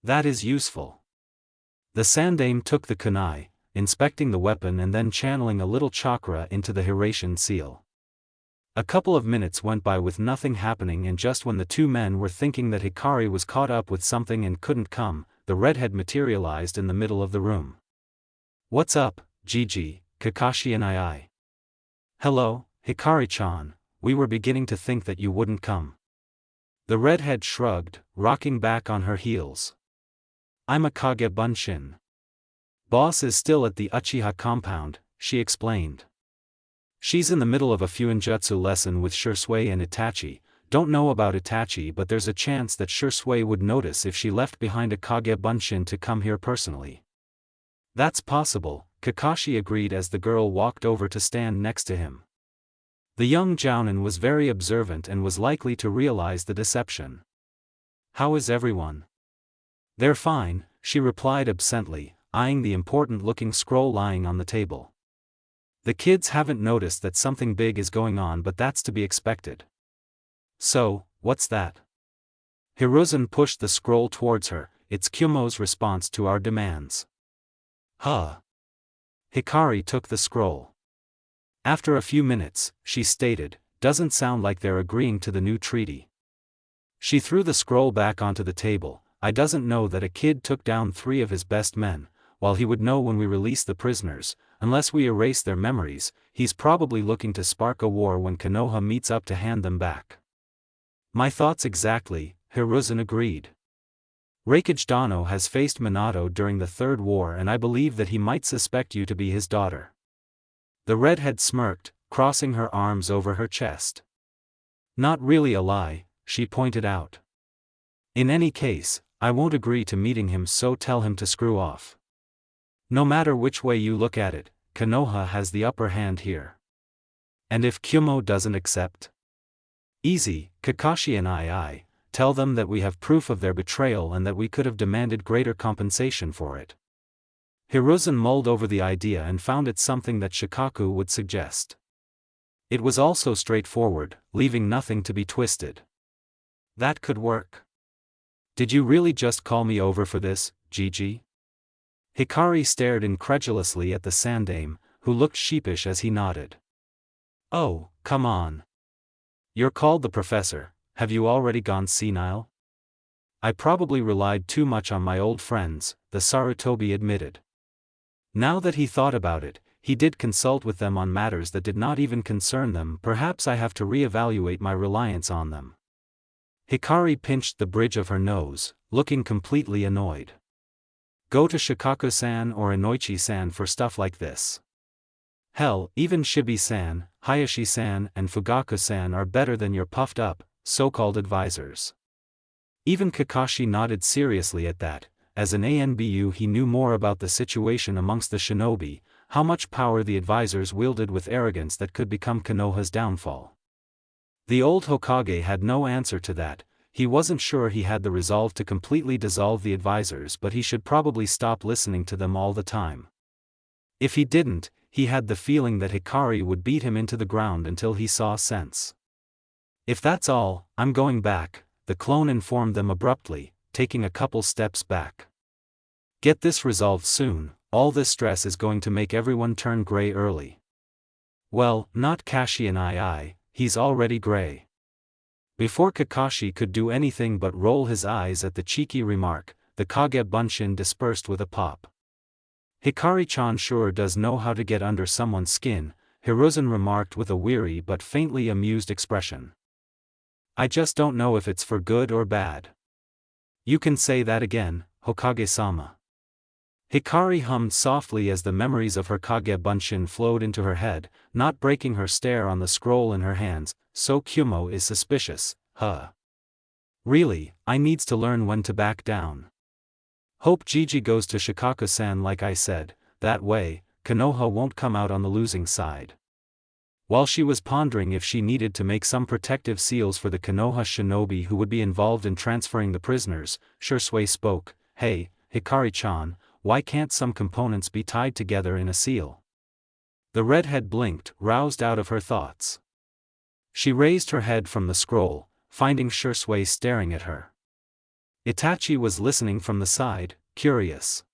That is useful. The Sandame took the kunai, inspecting the weapon and then channeling a little chakra into the Hiraition seal. A couple of minutes went by with nothing happening, and just when the 2 men were thinking that Hikari was caught up with something and couldn't come, the redhead materialized in the middle of the room. What's up, Gigi, Kakashi and I? Hello, Hikari-chan, we were beginning to think that you wouldn't come. The redhead shrugged, rocking back on her heels. I'm a Kage Bunshin. Boss is still at the Uchiha compound, she explained. She's in the middle of a Fuinjutsu lesson with Shisui and Itachi. Don't know about Itachi, but there's a chance that Shisui would notice if she left behind a Kage Bunshin to come here personally. That's possible, Kakashi agreed as the girl walked over to stand next to him. The young Jounin was very observant and was likely to realize the deception. How is everyone? They're fine, she replied absently, eyeing the important-looking scroll lying on the table. The kids haven't noticed that something big is going on, but that's to be expected. So, what's that? Hiruzen pushed the scroll towards her. It's Kyumo's response to our demands. Huh. Hikari took the scroll. After a few minutes, she stated, doesn't sound like they're agreeing to the new treaty. She threw the scroll back onto the table. I doesn't know that a kid took down 3 of his best men, while he would know when we release the prisoners, unless we erase their memories. He's probably looking to spark a war when Konoha meets up to hand them back. My thoughts exactly, Hiruzen agreed. Raikage Dano has faced Minato during the 3rd war, and I believe that he might suspect you to be his daughter. The redhead smirked, crossing her arms over her chest. Not really a lie, she pointed out. In any case, I won't agree to meeting him, so tell him to screw off. No matter which way you look at it, Konoha has the upper hand here. And if Kyumo doesn't accept? Easy, Kakashi and I tell them that we have proof of their betrayal and that we could have demanded greater compensation for it. Hiruzen mulled over the idea and found it something that Shikaku would suggest. It was also straightforward, leaving nothing to be twisted. That could work. Did you really just call me over for this, Gigi? Hikari stared incredulously at the Sandame, who looked sheepish as he nodded. Oh, come on. You're called the professor, have you already gone senile? I probably relied too much on my old friends, the Sarutobi admitted. Now that he thought about it, he did consult with them on matters that did not even concern them. Perhaps I have to re-evaluate my reliance on them. Hikari pinched the bridge of her nose, looking completely annoyed. Go to Shikaku-san or Inoichi-san for stuff like this. Hell, even Shibi-san, Hayashi-san and Fugaku-san are better than your puffed-up, so-called advisors. Even Kakashi nodded seriously at that. As an ANBU he knew more about the situation amongst the shinobi, how much power the advisors wielded with arrogance that could become Konoha's downfall. The old Hokage had no answer to that. he wasn't sure he had the resolve to completely dissolve the advisors, but he should probably stop listening to them all the time. If he didn't, he had the feeling that Hikari would beat him into the ground until he saw sense. If that's all, I'm going back, the clone informed them abruptly, taking a couple steps back. Get this resolved soon, all this stress is going to make everyone turn gray early. Well, not Kashi and I, he's already gray. Before Kakashi could do anything but roll his eyes at the cheeky remark, the Kage Bunshin dispersed with a pop. Hikari-chan sure does know how to get under someone's skin, Hiruzen remarked with a weary but faintly amused expression. I just don't know if it's for good or bad. You can say that again, Hokage-sama. Hikari hummed softly as the memories of her Kage Bunshin flowed into her head, not breaking her stare on the scroll in her hands. So Kumo is suspicious, huh? Really, I needs to learn when to back down. Hope Gigi goes to Shikaku-san like I said, that way, Konoha won't come out on the losing side. While she was pondering if she needed to make some protective seals for the Konoha shinobi who would be involved in transferring the prisoners, Shisui spoke, Hey, Hikari-chan, why can't some components be tied together in a seal? The redhead blinked, roused out of her thoughts. She raised her head from the scroll, finding Shisui staring at her. Itachi was listening from the side, curious.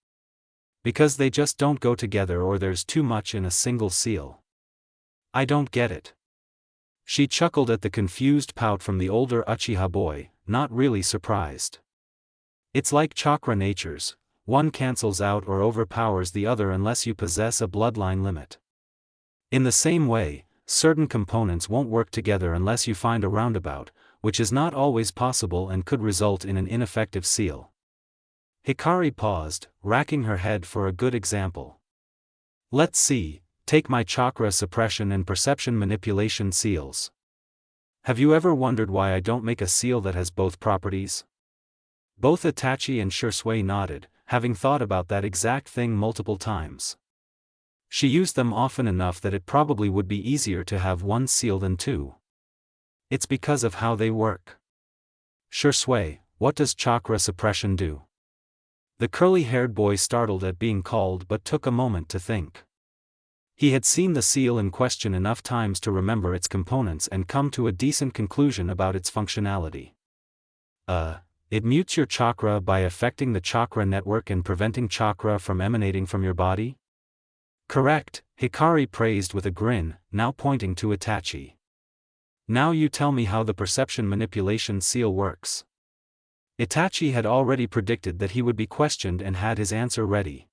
Because they just don't go together, or there's too much in a single seal. I don't get it. She chuckled at the confused pout from the older Uchiha boy, not really surprised. It's like chakra natures, one cancels out or overpowers the other unless you possess a bloodline limit. In the same way, certain components won't work together unless you find a roundabout, which is not always possible and could result in an ineffective seal. Hikari paused, racking her head for a good example. Let's see, take my chakra suppression and perception manipulation seals. Have you ever wondered why I don't make a seal that has both properties? Both Itachi and Shisui nodded, having thought about that exact thing multiple times. She used them often enough that it probably would be easier to have one seal than two. It's because of how they work. Shisui, what does chakra suppression do? The curly-haired boy startled at being called but took a moment to think. He had seen the seal in question enough times to remember its components and come to a decent conclusion about its functionality. It mutes your chakra by affecting the chakra network and preventing chakra from emanating from your body? Correct, Hikari praised with a grin, now pointing to Itachi. Now you tell me how the perception manipulation seal works. Itachi had already predicted that he would be questioned and had his answer ready.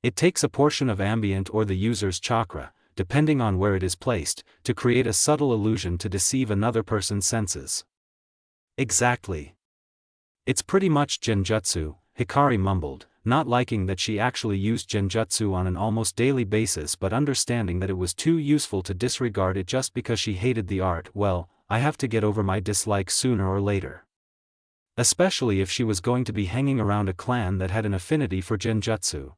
It takes a portion of ambient or the user's chakra, depending on where it is placed, to create a subtle illusion to deceive another person's senses. Exactly. It's pretty much genjutsu, Hikari mumbled, not liking that she actually used genjutsu on an almost daily basis but understanding that it was too useful to disregard it just because she hated the art. Well, I have to get over my dislike sooner or later. Especially if she was going to be hanging around a clan that had an affinity for genjutsu.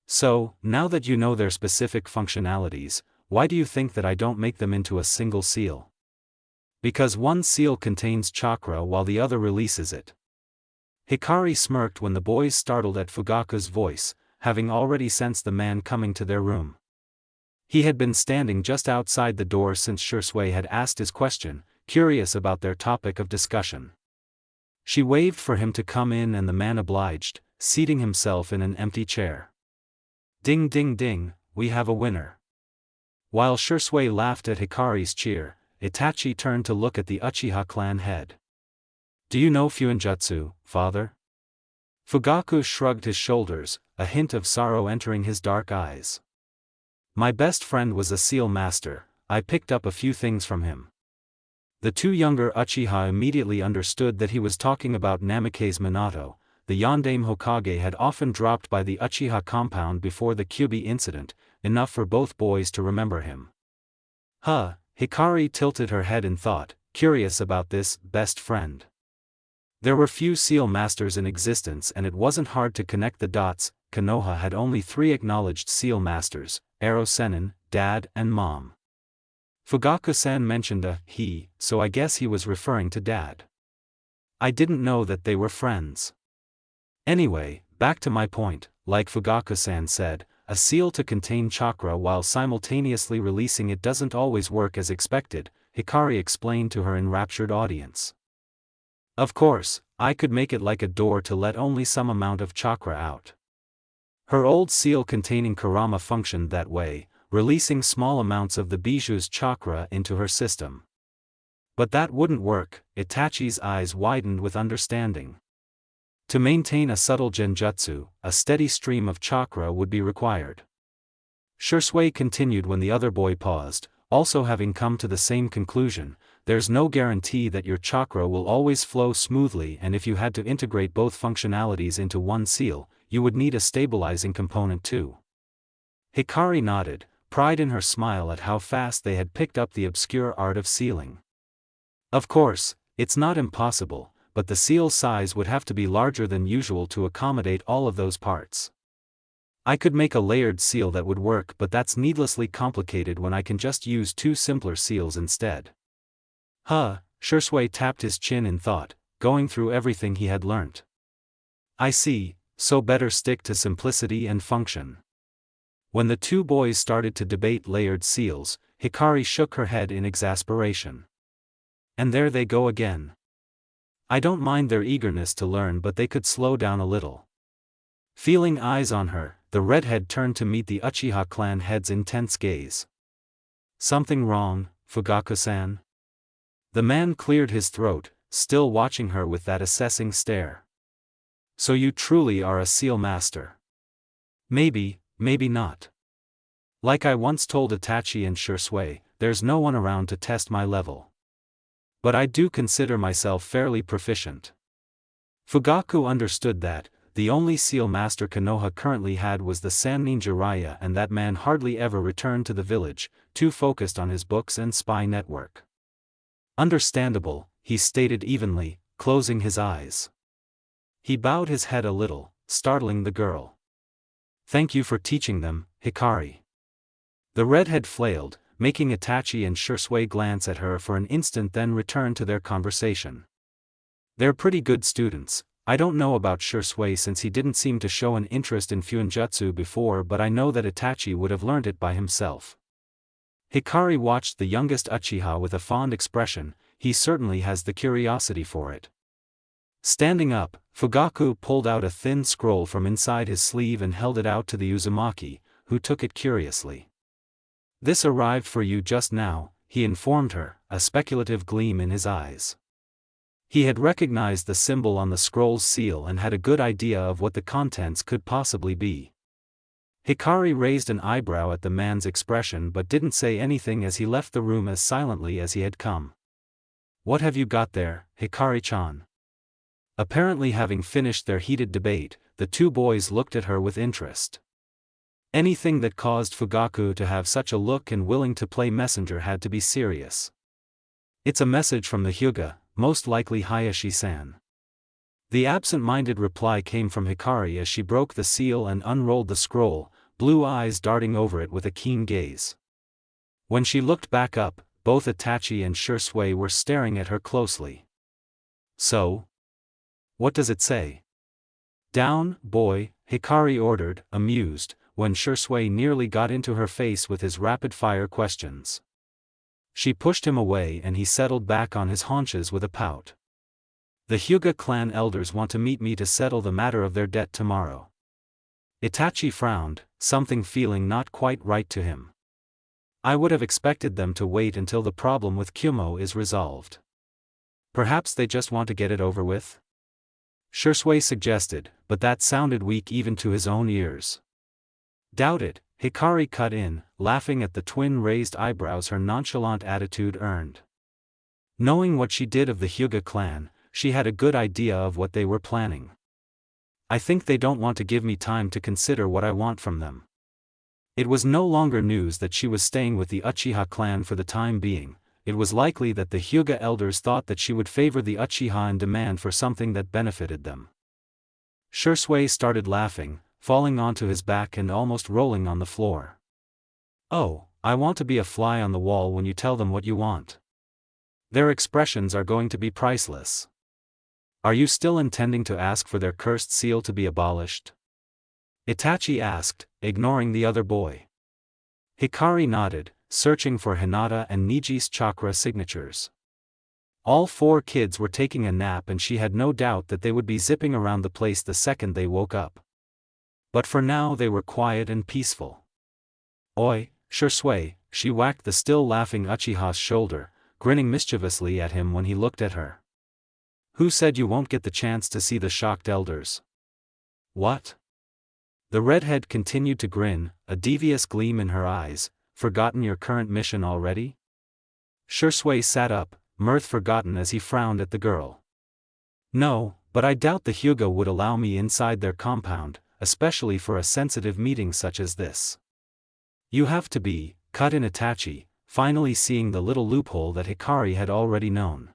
So, now that you know their specific functionalities, why do you think that I don't make them into a single seal? Because one seal contains chakra while the other releases it. Hikari smirked when the boys startled at Fugaku's voice, having already sensed the man coming to their room. He had been standing just outside the door since Shisui had asked his question, curious about their topic of discussion. She waved for him to come in and the man obliged, seating himself in an empty chair. Ding ding ding, we have a winner. While Shisui laughed at Hikari's cheer, Itachi turned to look at the Uchiha clan head. Do you know Fuinjutsu, father? Fugaku shrugged his shoulders, a hint of sorrow entering his dark eyes. My best friend was a seal master, I picked up a few things from him. The two younger Uchiha immediately understood that he was talking about Namikaze Minato. The Yondaime Hokage had often dropped by the Uchiha compound before the Kyubi incident, enough for both boys to remember him. Hikari tilted her head in thought, curious about this best friend. There were few seal masters in existence and it wasn't hard to connect the dots. Konoha had only 3 acknowledged seal masters, Ero Sennin, Dad and Mom. Fugaku-san mentioned a he, so I guess he was referring to Dad. I didn't know that they were friends. Anyway, back to my point, like Fugaku-san said, a seal to contain chakra while simultaneously releasing it doesn't always work as expected, Hikari explained to her enraptured audience. Of course, I could make it like a door to let only some amount of chakra out. Her old seal containing Kurama functioned that way, releasing small amounts of the bijuu's chakra into her system. But that wouldn't work, Itachi's eyes widened with understanding. To maintain a subtle genjutsu, a steady stream of chakra would be required. Shisui continued when the other boy paused, also having come to the same conclusion. There's no guarantee that your chakra will always flow smoothly, and if you had to integrate both functionalities into one seal, you would need a stabilizing component too. Hikari nodded, pride in her smile at how fast they had picked up the obscure art of sealing. Of course, it's not impossible, but the seal size would have to be larger than usual to accommodate all of those parts. I could make a layered seal that would work, but that's needlessly complicated when I can just use two simpler seals instead. Shisui tapped his chin in thought, going through everything he had learnt. I see, so better stick to simplicity and function. When the two boys started to debate layered seals, Hikari shook her head in exasperation. And there they go again. I don't mind their eagerness to learn, but they could slow down a little. Feeling eyes on her, the redhead turned to meet the Uchiha clan head's intense gaze. Something wrong, Fugaku-san? The man cleared his throat, still watching her with that assessing stare. So you truly are a seal master. Maybe, maybe not. Like I once told Itachi and Shisui, there's no one around to test my level. But I do consider myself fairly proficient. Fugaku understood that, the only seal master Konoha currently had was the Sannin Jiraiya, and that man hardly ever returned to the village, too focused on his books and spy network. Understandable, he stated evenly, closing his eyes. He bowed his head a little, startling the girl. Thank you for teaching them, Hikari. The redhead flailed, making Itachi and Shisui glance at her for an instant, then return to their conversation. They're pretty good students. I don't know about Shisui since he didn't seem to show an interest in Fuinjutsu before, but I know that Itachi would have learned it by himself. Hikari watched the youngest Uchiha with a fond expression. He certainly has the curiosity for it. Standing up, Fugaku pulled out a thin scroll from inside his sleeve and held it out to the Uzumaki, who took it curiously. This arrived for you just now, he informed her, a speculative gleam in his eyes. He had recognized the symbol on the scroll's seal and had a good idea of what the contents could possibly be. Hikari raised an eyebrow at the man's expression but didn't say anything as he left the room as silently as he had come. What have you got there, Hikari-chan? Apparently having finished their heated debate, the two boys looked at her with interest. Anything that caused Fugaku to have such a look and willing to play messenger had to be serious. It's a message from the Hyuga, most likely Hayashi-san. The absent-minded reply came from Hikari as she broke the seal and unrolled the scroll, blue eyes darting over it with a keen gaze. When she looked back up, both Itachi and Shisui were staring at her closely. So? What does it say? Down, boy, Hikari ordered, amused, when Shisui nearly got into her face with his rapid-fire questions. She pushed him away and he settled back on his haunches with a pout. The Hyuga clan elders want to meet me to settle the matter of their debt tomorrow. Itachi frowned, something feeling not quite right to him. I would have expected them to wait until the problem with Kyumo is resolved. Perhaps they just want to get it over with? Shisui suggested, but that sounded weak even to his own ears. Doubt it, Hikari cut in, laughing at the twin raised eyebrows her nonchalant attitude earned. Knowing what she did of the Hyuga clan, she had a good idea of what they were planning. I think they don't want to give me time to consider what I want from them. It was no longer news that she was staying with the Uchiha clan for the time being. It was likely that the Hyuga elders thought that she would favor the Uchiha and demand for something that benefited them. Shisui started laughing, falling onto his back and almost rolling on the floor. Oh, I want to be a fly on the wall when you tell them what you want. Their expressions are going to be priceless. Are you still intending to ask for their cursed seal to be abolished? Itachi asked, ignoring the other boy. Hikari nodded, searching for Hinata and Niji's chakra signatures. All four kids were taking a nap and she had no doubt that they would be zipping around the place the second they woke up. But for now they were quiet and peaceful. Oi, Shisui, she whacked the still laughing Uchiha's shoulder, grinning mischievously at him when he looked at her. Who said you won't get the chance to see the shocked elders? What? The redhead continued to grin, a devious gleam in her eyes. Forgotten your current mission already? Shisui sat up, mirth forgotten as he frowned at the girl. No, but I doubt the Hyuga would allow me inside their compound, especially for a sensitive meeting such as this. You have to be, cut in Itachi, finally seeing the little loophole that Hikari had already known.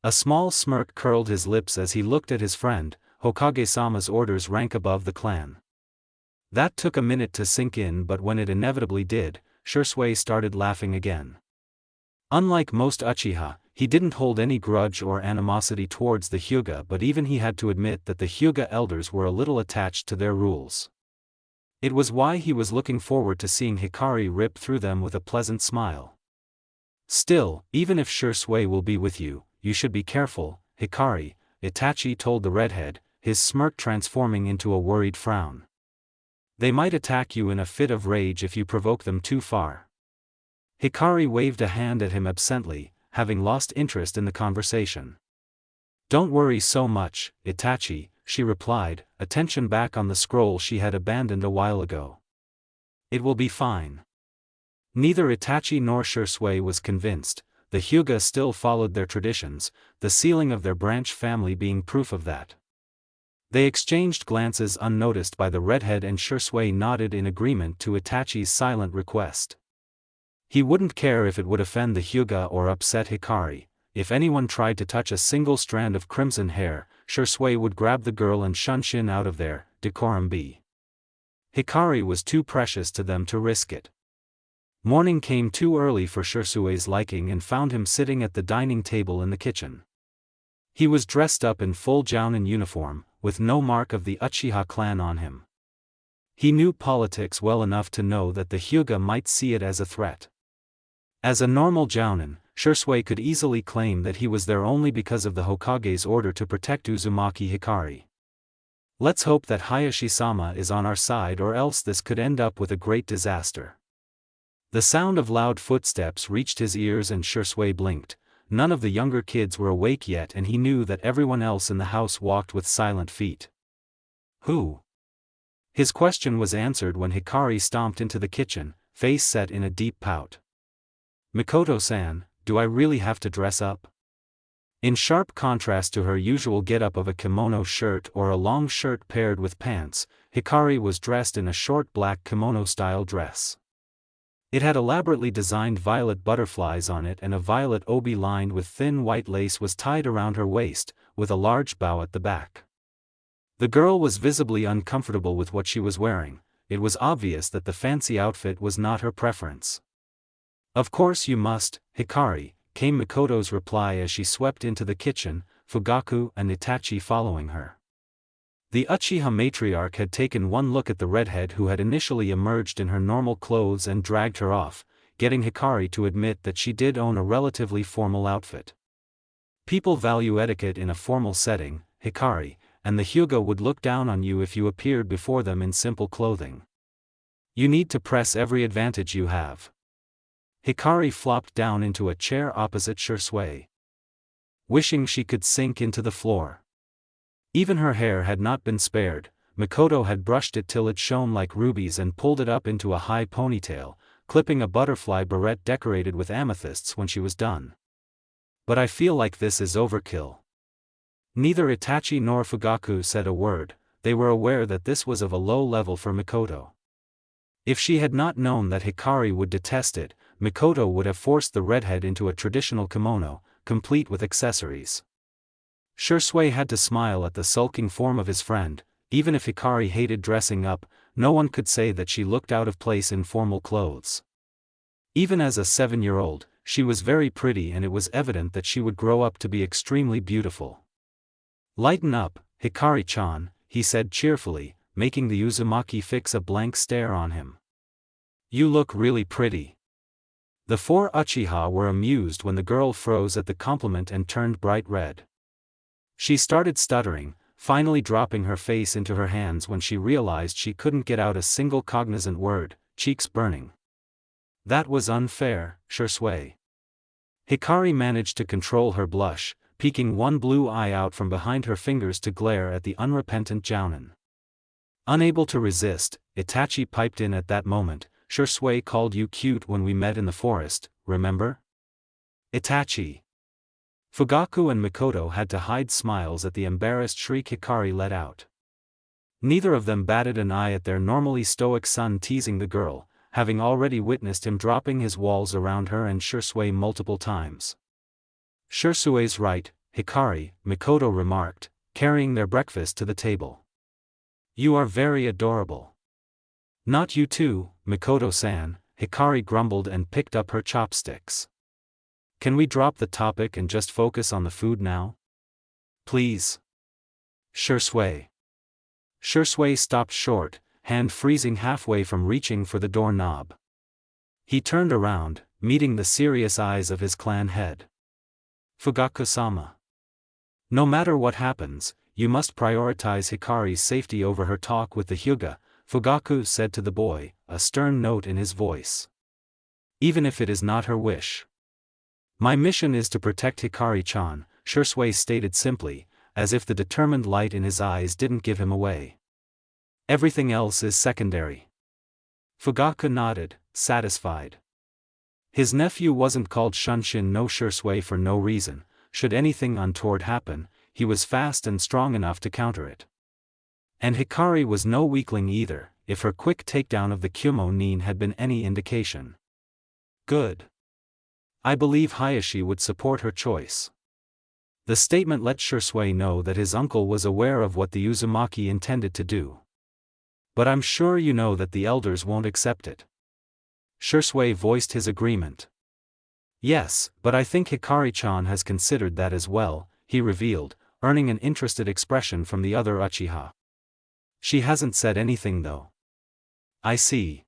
A small smirk curled his lips as he looked at his friend. Hokage-sama's orders rank above the clan. That took a minute to sink in, but when it inevitably did, Shisui started laughing again. Unlike most Uchiha, he didn't hold any grudge or animosity towards the Hyuga, but even he had to admit that the Hyuga elders were a little attached to their rules. It was why he was looking forward to seeing Hikari rip through them with a pleasant smile. Still, even if Shisui will be with you, you should be careful, Hikari, Itachi told the redhead, his smirk transforming into a worried frown. They might attack you in a fit of rage if you provoke them too far. Hikari waved a hand at him absently, having lost interest in the conversation. Don't worry so much, Itachi, she replied, attention back on the scroll she had abandoned a while ago. It will be fine. Neither Itachi nor Shisui was convinced. The Hyuga still followed their traditions, the sealing of their branch family being proof of that. They exchanged glances unnoticed by the redhead and Shisui nodded in agreement to Itachi's silent request. He wouldn't care if it would offend the Hyuga or upset Hikari. If anyone tried to touch a single strand of crimson hair, Shisui would grab the girl and shunshin out of there, decorum be. Hikari was too precious to them to risk it. Morning came too early for Shisui's liking and found him sitting at the dining table in the kitchen. He was dressed up in full jounin uniform, with no mark of the Uchiha clan on him. He knew politics well enough to know that the Hyuga might see it as a threat. As a normal jounin, Shisui could easily claim that he was there only because of the Hokage's order to protect Uzumaki Hikari. Let's hope that Hayashi-sama is on our side, or else this could end up with a great disaster. The sound of loud footsteps reached his ears and Shisui blinked. None of the younger kids were awake yet and he knew that everyone else in the house walked with silent feet. Who? His question was answered when Hikari stomped into the kitchen, face set in a deep pout. Mikoto-san, do I really have to dress up? In sharp contrast to her usual getup of a kimono shirt or a long shirt paired with pants, Hikari was dressed in a short black kimono-style dress. It had elaborately designed violet butterflies on it and a violet obi lined with thin white lace was tied around her waist, with a large bow at the back. The girl was visibly uncomfortable with what she was wearing. It was obvious that the fancy outfit was not her preference. Of course you must, Hikari, came Mikoto's reply as she swept into the kitchen, Fugaku and Itachi following her. The Uchiha matriarch had taken one look at the redhead who had initially emerged in her normal clothes and dragged her off, getting Hikari to admit that she did own a relatively formal outfit. People value etiquette in a formal setting, Hikari, and the Hyuga would look down on you if you appeared before them in simple clothing. You need to press every advantage you have. Hikari flopped down into a chair opposite Shisui, wishing she could sink into the floor. Even her hair had not been spared. Mikoto had brushed it till it shone like rubies and pulled it up into a high ponytail, clipping a butterfly barrette decorated with amethysts when she was done. But I feel like this is overkill. Neither Itachi nor Fugaku said a word. They were aware that this was of a low level for Mikoto. If she had not known that Hikari would detest it, Mikoto would have forced the redhead into a traditional kimono, complete with accessories. Shisui had to smile at the sulking form of his friend. Even if Hikari hated dressing up, no one could say that she looked out of place in formal clothes. Even as a 7-year-old, she was very pretty and it was evident that she would grow up to be extremely beautiful. Lighten up, Hikari-chan, he said cheerfully, making the Uzumaki fix a blank stare on him. You look really pretty. The four Uchiha were amused when the girl froze at the compliment and turned bright red. She started stuttering, finally dropping her face into her hands when she realized she couldn't get out a single cognizant word, cheeks burning. That was unfair, Shisui. Hikari managed to control her blush, peeking one blue eye out from behind her fingers to glare at the unrepentant Jounin. Unable to resist, Itachi piped in at that moment. Shisui called you cute when we met in the forest, remember? Itachi. Fugaku and Mikoto had to hide smiles at the embarrassed shriek Hikari let out. Neither of them batted an eye at their normally stoic son teasing the girl, having already witnessed him dropping his walls around her and Shisui multiple times. Shisui's right, Hikari, Mikoto remarked, carrying their breakfast to the table. You are very adorable. Not you too, Mikoto-san, Hikari grumbled and picked up her chopsticks. Can we drop the topic and just focus on the food now? Please. Shisui. Shisui stopped short, hand freezing halfway from reaching for the doorknob. He turned around, meeting the serious eyes of his clan head. Fugaku-sama. No matter what happens, you must prioritize Hikari's safety over her talk with the Hyuga, Fugaku said to the boy, a stern note in his voice. Even if it is not her wish. My mission is to protect Hikari-chan, Shisui stated simply, as if the determined light in his eyes didn't give him away. Everything else is secondary. Fugaku nodded, satisfied. His nephew wasn't called Shunshin no Shisui for no reason. Should anything untoward happen, he was fast and strong enough to counter it. And Hikari was no weakling either, if her quick takedown of the Kumo-nin had been any indication. Good. I believe Hayashi would support her choice. The statement let Shisui know that his uncle was aware of what the Uzumaki intended to do. But I'm sure you know that the elders won't accept it. Shisui voiced his agreement. Yes, but I think Hikari-chan has considered that as well, he revealed, earning an interested expression from the other Uchiha. She hasn't said anything though. I see.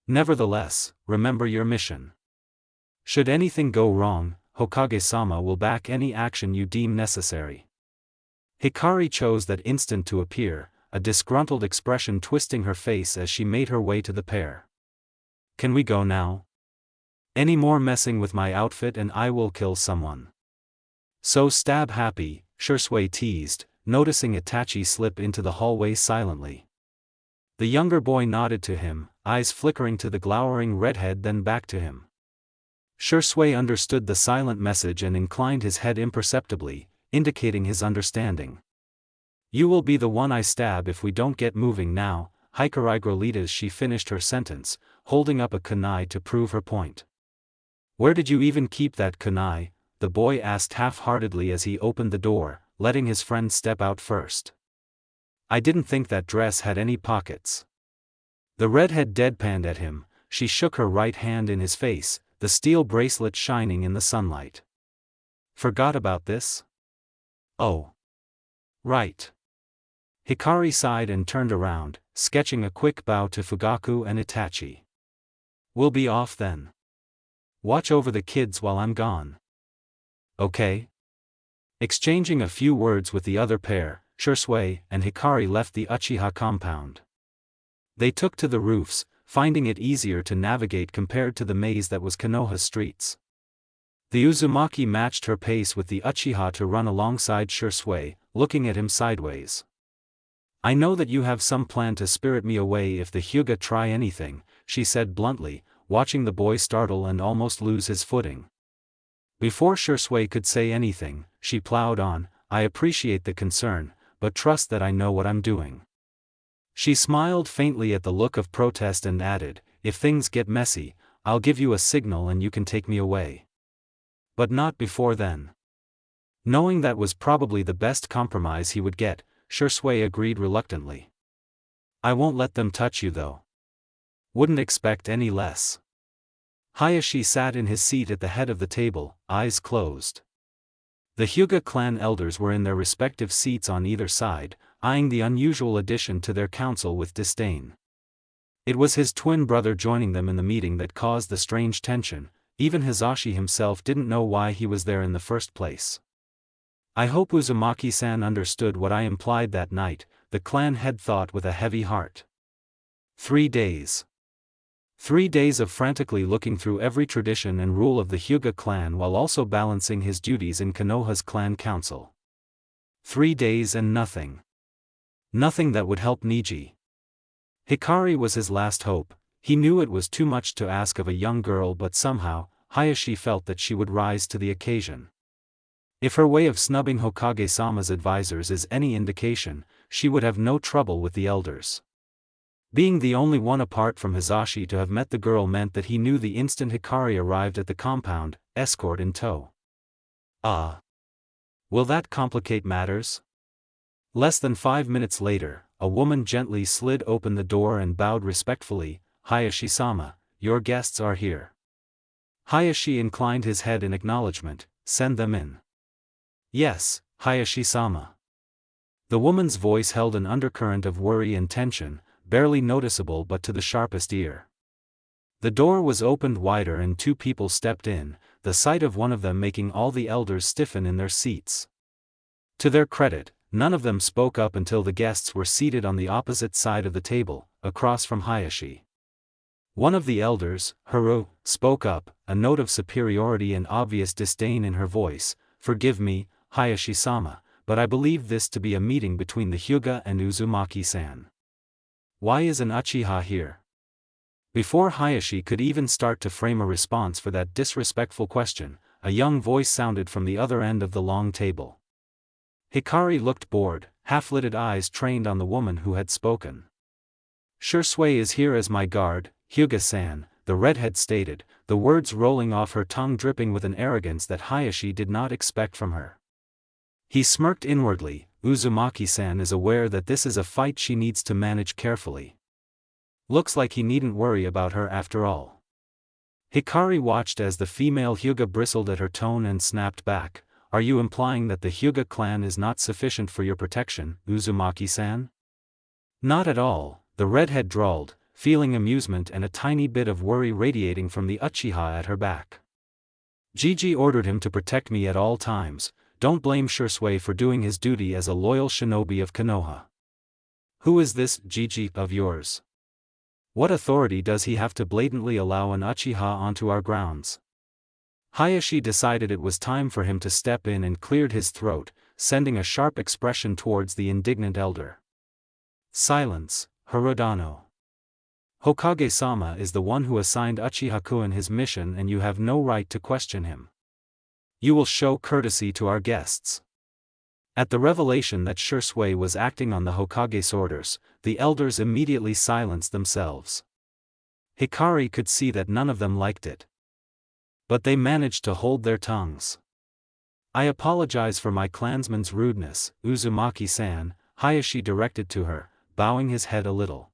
Nevertheless, remember your mission. Should anything go wrong, Hokage-sama will back any action you deem necessary. Hikari chose that instant to appear, a disgruntled expression twisting her face as she made her way to the pair. Can we go now? Any more messing with my outfit and I will kill someone. So stab happy, Shisui teased, noticing Itachi slip into the hallway silently. The younger boy nodded to him, eyes flickering to the glowering redhead then back to him. Shisui understood the silent message and inclined his head imperceptibly, indicating his understanding. You will be the one I stab if we don't get moving now, Hikari grolitas she finished her sentence, holding up a kunai to prove her point. Where did you even keep that kunai? The boy asked half-heartedly as he opened the door, letting his friend step out first. I didn't think that dress had any pockets. The redhead deadpanned at him, she shook her right hand in his face, the steel bracelet shining in the sunlight. Forgot about this? Oh. Right. Hikari sighed and turned around, sketching a quick bow to Fugaku and Itachi. We'll be off then. Watch over the kids while I'm gone. Okay? Exchanging a few words with the other pair, Shisui and Hikari left the Uchiha compound. They took to the roofs, finding it easier to navigate compared to the maze that was Konoha streets. The Uzumaki matched her pace with the Uchiha to run alongside Shisui, looking at him sideways. I know that you have some plan to spirit me away if the Hyuga try anything, she said bluntly, watching the boy startle and almost lose his footing. Before Shisui could say anything, she plowed on, I appreciate the concern, but trust that I know what I'm doing. She smiled faintly at the look of protest and added, if things get messy, I'll give you a signal and you can take me away. But not before then. Knowing that was probably the best compromise he would get, Shisui agreed reluctantly. I won't let them touch you though. Wouldn't expect any less. Hayashi sat in his seat at the head of the table, eyes closed. The Hyuga clan elders were in their respective seats on either side, eyeing the unusual addition to their council with disdain. It was his twin brother joining them in the meeting that caused the strange tension. Even Hisashi himself didn't know why he was there in the first place. I hope Uzumaki-san understood what I implied that night, the clan head thought with a heavy heart. 3 days. 3 days of frantically looking through every tradition and rule of the Hyuga clan while also balancing his duties in Konoha's clan council. 3 days and nothing. Nothing that would help Niji. Hikari was his last hope. He knew it was too much to ask of a young girl, but somehow, Hayashi felt that she would rise to the occasion. If her way of snubbing Hokage-sama's advisors is any indication, she would have no trouble with the elders. Being the only one apart from Hisashi to have met the girl meant that he knew the instant Hikari arrived at the compound, escort in tow. Will that complicate matters? Less than 5 minutes later, a woman gently slid open the door and bowed respectfully. Hayashi-sama, your guests are here. Hayashi inclined his head in acknowledgement. Send them in. Yes, Hayashi-sama. The woman's voice held an undercurrent of worry and tension, barely noticeable but to the sharpest ear. The door was opened wider and 2 people stepped in, the sight of one of them making all the elders stiffen in their seats. To their credit, none of them spoke up until the guests were seated on the opposite side of the table, across from Hayashi. One of the elders, Haru, spoke up, a note of superiority and obvious disdain in her voice. Forgive me, Hayashi-sama, but I believe this to be a meeting between the Hyuga and Uzumaki-san. Why is an Uchiha here? Before Hayashi could even start to frame a response for that disrespectful question, a young voice sounded from the other end of the long table. Hikari looked bored, half-lidded eyes trained on the woman who had spoken. Shisui is here as my guard, Hyuga-san, the redhead stated, the words rolling off her tongue dripping with an arrogance that Hayashi did not expect from her. He smirked inwardly. Uzumaki-san is aware that this is a fight she needs to manage carefully. Looks like he needn't worry about her after all. Hikari watched as the female Hyuga bristled at her tone and snapped back. Are you implying that the Hyuga clan is not sufficient for your protection, Uzumaki-san? Not at all, the redhead drawled, feeling amusement and a tiny bit of worry radiating from the Uchiha at her back. Jiji ordered him to protect me at all times. Don't blame Shisui for doing his duty as a loyal shinobi of Konoha. Who is this Jiji of yours? What authority does he have to blatantly allow an Uchiha onto our grounds? Hayashi decided it was time for him to step in and cleared his throat, sending a sharp expression towards the indignant elder. Silence, Hirudano. Hokage-sama is the one who assigned Uchiha-kun his mission and you have no right to question him. You will show courtesy to our guests. At the revelation that Shisui was acting on the Hokage's orders, the elders immediately silenced themselves. Hikari could see that none of them liked it. But they managed to hold their tongues. I apologize for my clansman's rudeness, Uzumaki-san, Hayashi directed to her, bowing his head a little.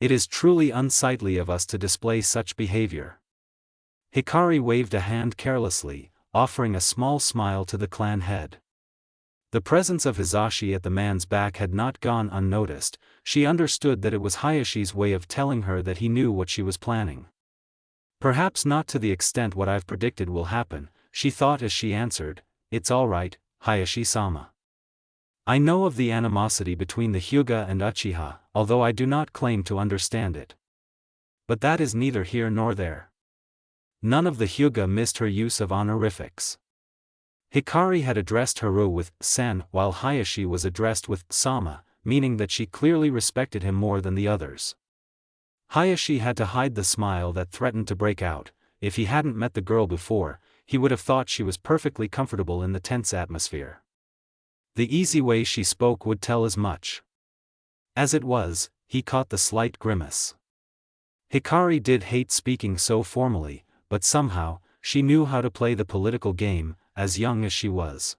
It is truly unsightly of us to display such behavior. Hikari waved a hand carelessly, offering a small smile to the clan head. The presence of Hisashi at the man's back had not gone unnoticed. She understood that it was Hayashi's way of telling her that he knew what she was planning. Perhaps not to the extent what I've predicted will happen, she thought as she answered, it's all right, Hayashi-sama. I know of the animosity between the Hyuga and Uchiha, although I do not claim to understand it. But that is neither here nor there. None of the Hyuga missed her use of honorifics. Hikari had addressed Haru with san, while Hayashi was addressed with sama, meaning that she clearly respected him more than the others. Hayashi had to hide the smile that threatened to break out. If he hadn't met the girl before, he would have thought she was perfectly comfortable in the tense atmosphere. The easy way she spoke would tell as much. As it was, he caught the slight grimace. Hikari did hate speaking so formally, but somehow, she knew how to play the political game, as young as she was.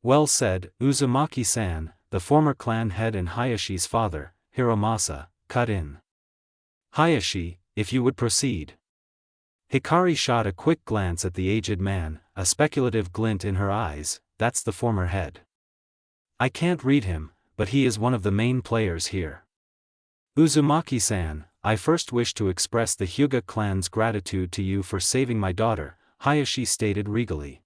Well said, Uzumaki-san, the former clan head and Hayashi's father, Hiromasa, cut in. Hayashi, if you would proceed. Hikari shot a quick glance at the aged man, a speculative glint in her eyes. That's the former head. I can't read him, but he is one of the main players here. Uzumaki-san, I first wish to express the Hyuga clan's gratitude to you for saving my daughter, Hayashi stated regally.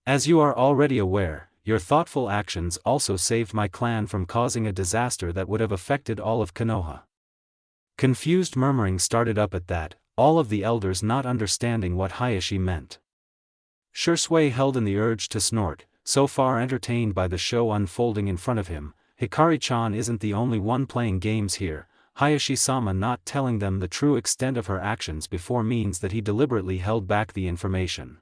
As you are already aware, your thoughtful actions also saved my clan from causing a disaster that would have affected all of Konoha. Confused murmuring started up at that, all of the elders not understanding what Hayashi meant. Shisui held in the urge to snort, so far entertained by the show unfolding in front of him. Hikari-chan isn't the only one playing games here. Hayashi-sama not telling them the true extent of her actions before means that he deliberately held back the information.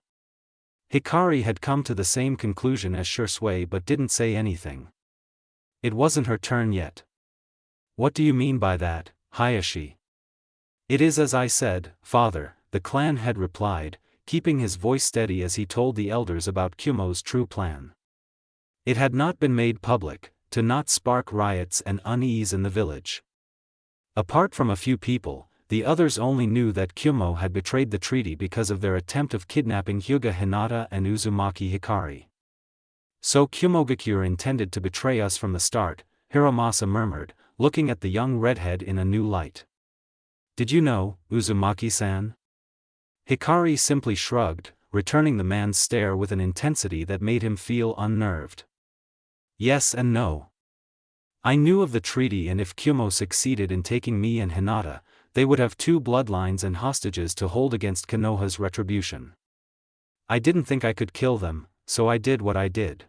Hikari had come to the same conclusion as Shisui but didn't say anything. It wasn't her turn yet. What do you mean by that, Hayashi? It is as I said, father, the clan head replied, keeping his voice steady as he told the elders about Kumo's true plan. It had not been made public, to not spark riots and unease in the village. Apart from a few people, the others only knew that Kumo had betrayed the treaty because of their attempt of kidnapping Hyuga Hinata and Uzumaki Hikari. So Kumogakure intended to betray us from the start, Hiromasa murmured, looking at the young redhead in a new light. Did you know, Uzumaki-san? Hikari simply shrugged, returning the man's stare with an intensity that made him feel unnerved. Yes and no. I knew of the treaty, and if Kumo succeeded in taking me and Hinata, they would have two bloodlines and hostages to hold against Konoha's retribution. I didn't think I could kill them, so I did what I did.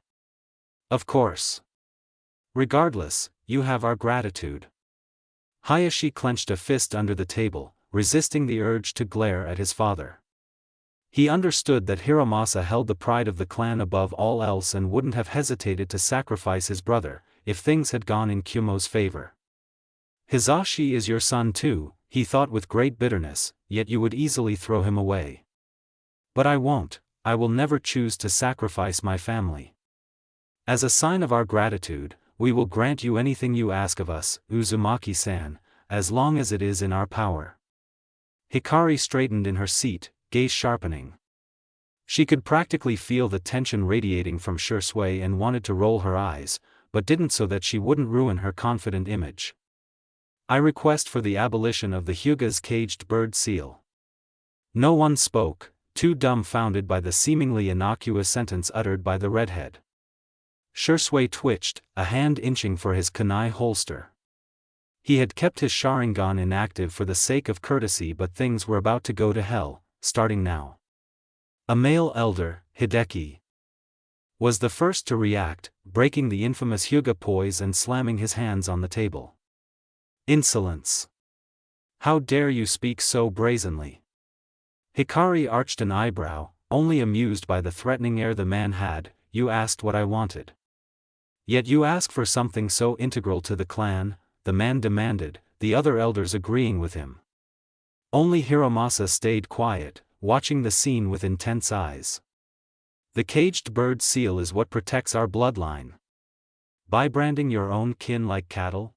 Of course. Regardless, you have our gratitude. Hayashi clenched a fist under the table, resisting the urge to glare at his father. He understood that Hiromasa held the pride of the clan above all else and wouldn't have hesitated to sacrifice his brother, if things had gone in Kumo's favor. Hisashi is your son too, he thought with great bitterness, yet you would easily throw him away. But I won't, I will never choose to sacrifice my family. As a sign of our gratitude, we will grant you anything you ask of us, Uzumaki-san, as long as it is in our power. Hikari straightened in her seat, gaze sharpening. She could practically feel the tension radiating from Shisui and wanted to roll her eyes, but didn't so that she wouldn't ruin her confident image. I request for the abolition of the Hyuga's caged bird seal. No one spoke, too dumbfounded by the seemingly innocuous sentence uttered by the redhead. Shisui twitched, a hand inching for his kunai holster. He had kept his Sharingan inactive for the sake of courtesy, but things were about to go to hell, starting now. A male elder, Hideki, was the first to react, breaking the infamous Hyuga poise and slamming his hands on the table. Insolence! How dare you speak so brazenly? Hikari arched an eyebrow, only amused by the threatening air the man had. You asked what I wanted. Yet you ask for something so integral to the clan, the man demanded, the other elders agreeing with him. Only Hiromasa stayed quiet, watching the scene with intense eyes. The caged bird seal is what protects our bloodline. By branding your own kin like cattle?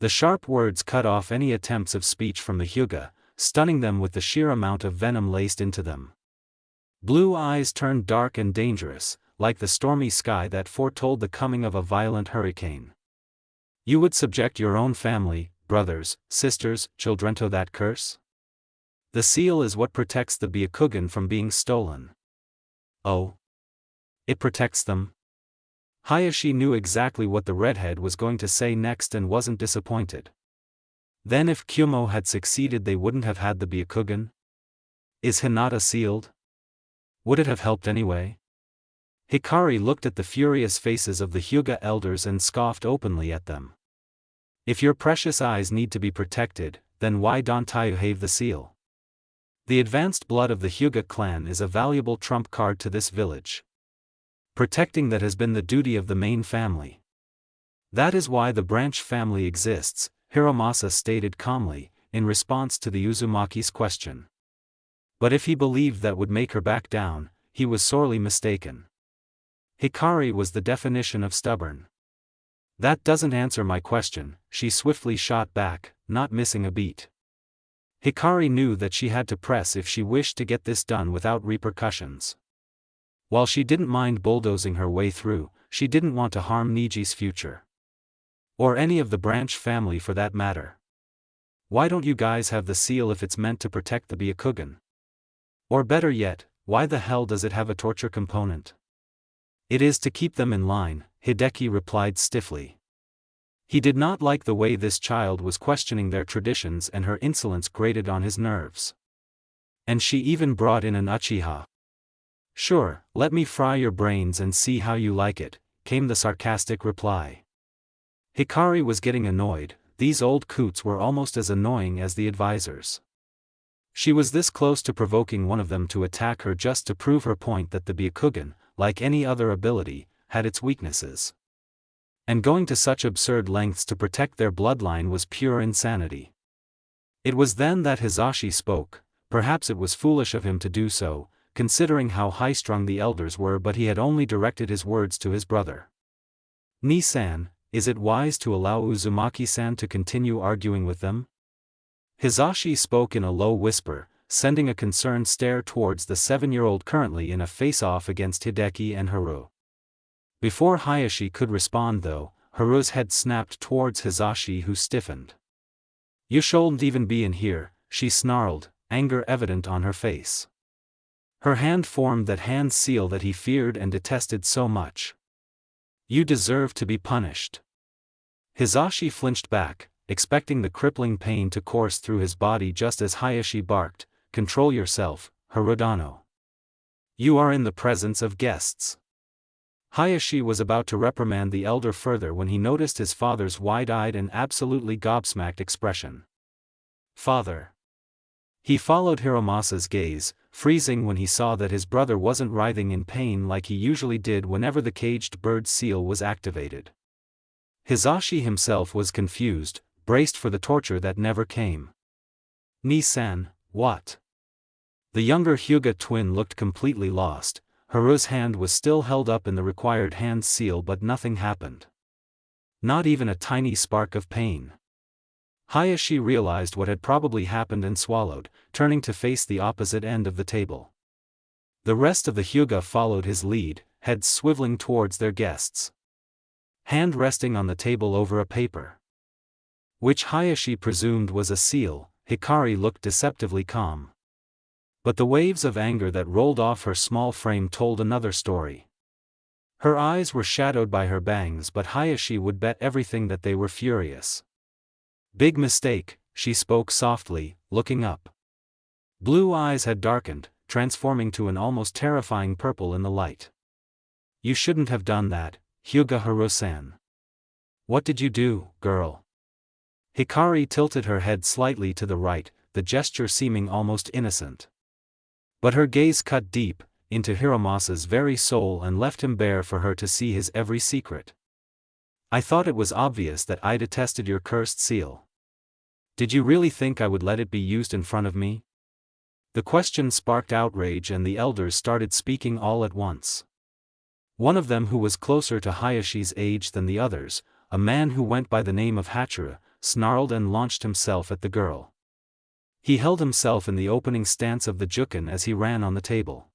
The sharp words cut off any attempts of speech from the Hyuga, stunning them with the sheer amount of venom laced into them. Blue eyes turned dark and dangerous, like the stormy sky that foretold the coming of a violent hurricane. You would subject your own family, brothers, sisters, children to that curse? The seal is what protects the Byakugan from being stolen. Oh? It protects them? Hayashi knew exactly what the redhead was going to say next and wasn't disappointed. Then if Kumo had succeeded, they wouldn't have had the Byakugan? Is Hinata sealed? Would it have helped anyway? Hikari looked at the furious faces of the Hyuga elders and scoffed openly at them. If your precious eyes need to be protected, then why don't you have the seal? The advanced blood of the Hyuga clan is a valuable trump card to this village. Protecting that has been the duty of the main family. That is why the branch family exists, Hiromasa stated calmly, in response to the Uzumaki's question. But if he believed that would make her back down, he was sorely mistaken. Hikari was the definition of stubborn. That doesn't answer my question, she swiftly shot back, not missing a beat. Hikari knew that she had to press if she wished to get this done without repercussions. While she didn't mind bulldozing her way through, she didn't want to harm Niji's future. Or any of the branch family for that matter. Why don't you guys have the seal if it's meant to protect the Byakugan? Or better yet, why the hell does it have a torture component? It is to keep them in line, Hideki replied stiffly. He did not like the way this child was questioning their traditions, and her insolence grated on his nerves. And she even brought in an Uchiha. Sure, let me fry your brains and see how you like it, came the sarcastic reply. Hikari was getting annoyed. These old coots were almost as annoying as the advisors. She was this close to provoking one of them to attack her just to prove her point that the Byakugan, like any other ability, had its weaknesses. And going to such absurd lengths to protect their bloodline was pure insanity. It was then that Hisashi spoke. Perhaps it was foolish of him to do so, considering how high-strung the elders were, but he had only directed his words to his brother. Ni-san, is it wise to allow Uzumaki-san to continue arguing with them? Hisashi spoke in a low whisper, sending a concerned stare towards the 7-year-old currently in a face-off against Hideki and Haru. Before Hayashi could respond though, Haru's head snapped towards Hisashi, who stiffened. You shouldn't even be in here, she snarled, anger evident on her face. Her hand formed that hand seal that he feared and detested so much. You deserve to be punished. Hisashi flinched back, expecting the crippling pain to course through his body just as Hayashi barked, "Control yourself, Harudano. You are in the presence of guests." Hayashi was about to reprimand the elder further when he noticed his father's wide-eyed and absolutely gobsmacked expression. Father. He followed Hiromasa's gaze, freezing when he saw that his brother wasn't writhing in pain like he usually did whenever the caged bird seal was activated. Hisashi himself was confused, braced for the torture that never came. Ni-san, what? The younger Hyuga twin looked completely lost. Haru's hand was still held up in the required hand seal, but nothing happened. Not even a tiny spark of pain. Hayashi realized what had probably happened and swallowed, turning to face the opposite end of the table. The rest of the Hyuga followed his lead, heads swiveling towards their guests. Hand resting on the table over a paper, which Hayashi presumed was a seal, Hikari looked deceptively calm. But the waves of anger that rolled off her small frame told another story. Her eyes were shadowed by her bangs, but Hayashi would bet everything that they were furious. Big mistake, she spoke softly, looking up. Blue eyes had darkened, transforming to an almost terrifying purple in the light. You shouldn't have done that, Hyuga Haru-san. What did you do, girl? Hikari tilted her head slightly to the right, the gesture seeming almost innocent. But her gaze cut deep into Hiromasa's very soul and left him bare for her to see his every secret. I thought it was obvious that I detested your cursed seal. Did you really think I would let it be used in front of me? The question sparked outrage, and the elders started speaking all at once. One of them, who was closer to Hayashi's age than the others, a man who went by the name of Hachira, snarled and launched himself at the girl. He held himself in the opening stance of the juken as he ran on the table.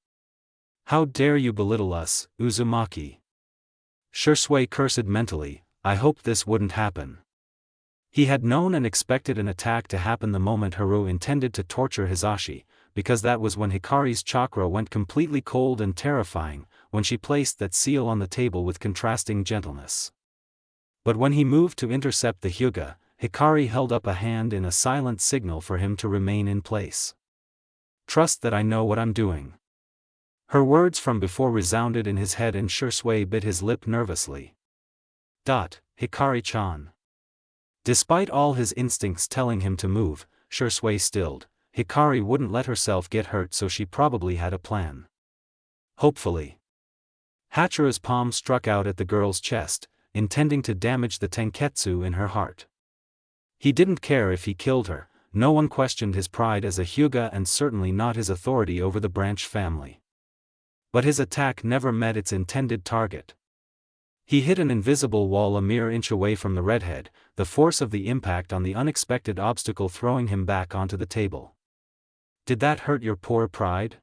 How dare you belittle us, Uzumaki? Shisui cursed mentally. I hoped this wouldn't happen. He had known and expected an attack to happen the moment Haru intended to torture Hisashi, because that was when Hikari's chakra went completely cold and terrifying, when she placed that seal on the table with contrasting gentleness. But when he moved to intercept the Hyuga, Hikari held up a hand in a silent signal for him to remain in place. Trust that I know what I'm doing. Her words from before resounded in his head, and Shisui bit his lip nervously. Hikari-chan. Despite all his instincts telling him to move, Shisui stilled. Hikari wouldn't let herself get hurt, so she probably had a plan. Hopefully. Hachira's palm struck out at the girl's chest, intending to damage the tenketsu in her heart. He didn't care if he killed her. No one questioned his pride as a Hyuga, and certainly not his authority over the branch family. But his attack never met its intended target. He hit an invisible wall a mere inch away from the redhead, the force of the impact on the unexpected obstacle throwing him back onto the table. Did that hurt your poor pride?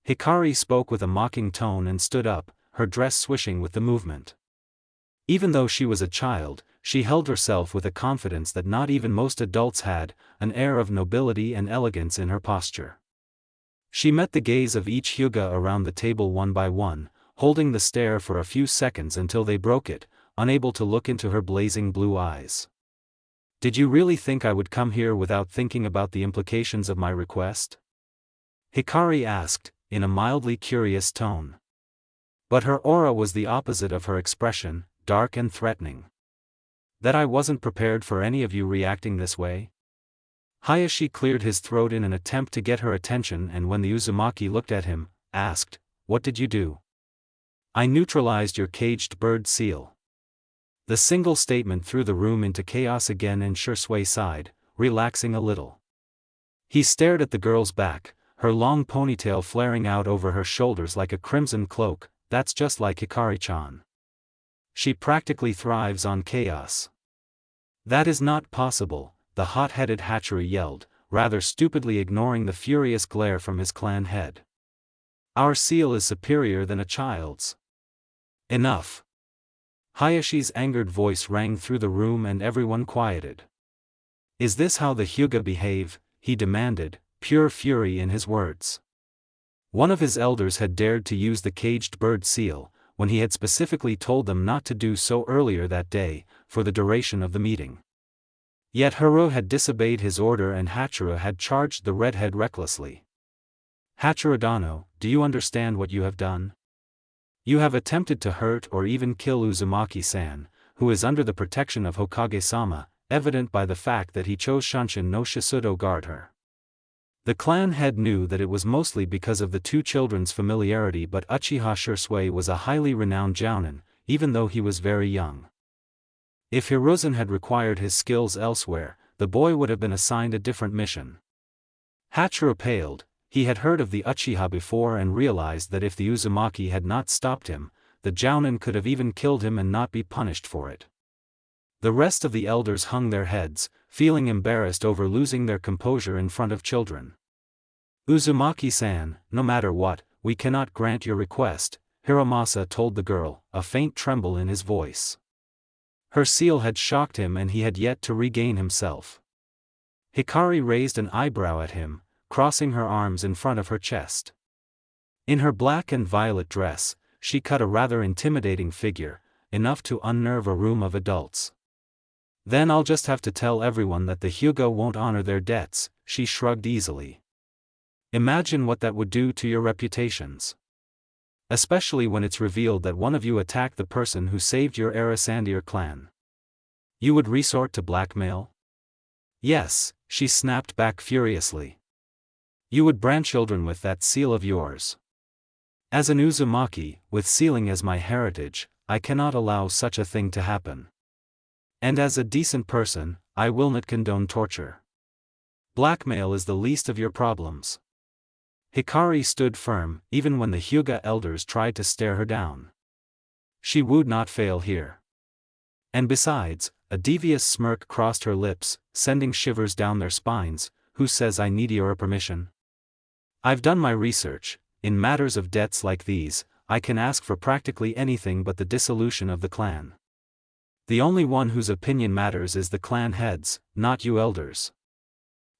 Hikari spoke with a mocking tone and stood up, her dress swishing with the movement. Even though she was a child, she held herself with a confidence that not even most adults had, an air of nobility and elegance in her posture. She met the gaze of each Hyuga around the table one by one, holding the stare for a few seconds until they broke it, unable to look into her blazing blue eyes. Did you really think I would come here without thinking about the implications of my request? Hikari asked, in a mildly curious tone. But her aura was the opposite of her expression, dark and threatening. That I wasn't prepared for any of you reacting this way? Hayashi cleared his throat in an attempt to get her attention, and when the Uzumaki looked at him, asked, "What did you do?" "I neutralized your caged bird seal." The single statement threw the room into chaos again, and Shisui sighed, relaxing a little. He stared at the girl's back, her long ponytail flaring out over her shoulders like a crimson cloak. That's just like Hikari-chan. She practically thrives on chaos. That is not possible, the hot-headed Hachiru yelled, rather stupidly ignoring the furious glare from his clan head. Our seal is superior than a child's. Enough. Hayashi's angered voice rang through the room and everyone quieted. Is this how the Hyuga behave? He demanded, pure fury in his words. One of his elders had dared to use the caged bird seal, when he had specifically told them not to do so earlier that day, for the duration of the meeting. Yet Hiro had disobeyed his order and Hachiru had charged the redhead recklessly. Hachiru-dano, do you understand what you have done? You have attempted to hurt or even kill Uzumaki-san, who is under the protection of Hokage-sama, evident by the fact that he chose Shanshin no Shisudo guard her. The clan head knew that it was mostly because of the two children's familiarity, but Uchiha Shisui was a highly renowned jounin, even though he was very young. If Hiruzen had required his skills elsewhere, the boy would have been assigned a different mission. Hachiru paled. He had heard of the Uchiha before and realized that if the Uzumaki had not stopped him, the jounin could have even killed him and not be punished for it. The rest of the elders hung their heads, feeling embarrassed over losing their composure in front of children. Uzumaki-san, no matter what, we cannot grant your request, Hiromasa told the girl, a faint tremble in his voice. Her seal had shocked him and he had yet to regain himself. Hikari raised an eyebrow at him, crossing her arms in front of her chest. In her black and violet dress, she cut a rather intimidating figure, enough to unnerve a room of adults. Then I'll just have to tell everyone that the Hyuga won't honor their debts, she shrugged easily. Imagine what that would do to your reputations. Especially when it's revealed that one of you attacked the person who saved your Arasandir clan. You would resort to blackmail? Yes, she snapped back furiously. You would brand children with that seal of yours. As an Uzumaki, with sealing as my heritage, I cannot allow such a thing to happen. And as a decent person, I will not condone torture. Blackmail is the least of your problems. Hikari stood firm, even when the Hyuga elders tried to stare her down. She would not fail here. And besides, a devious smirk crossed her lips, sending shivers down their spines. Who says I need your permission? I've done my research. In matters of debts like these, I can ask for practically anything but the dissolution of the clan. The only one whose opinion matters is the clan heads, not you elders.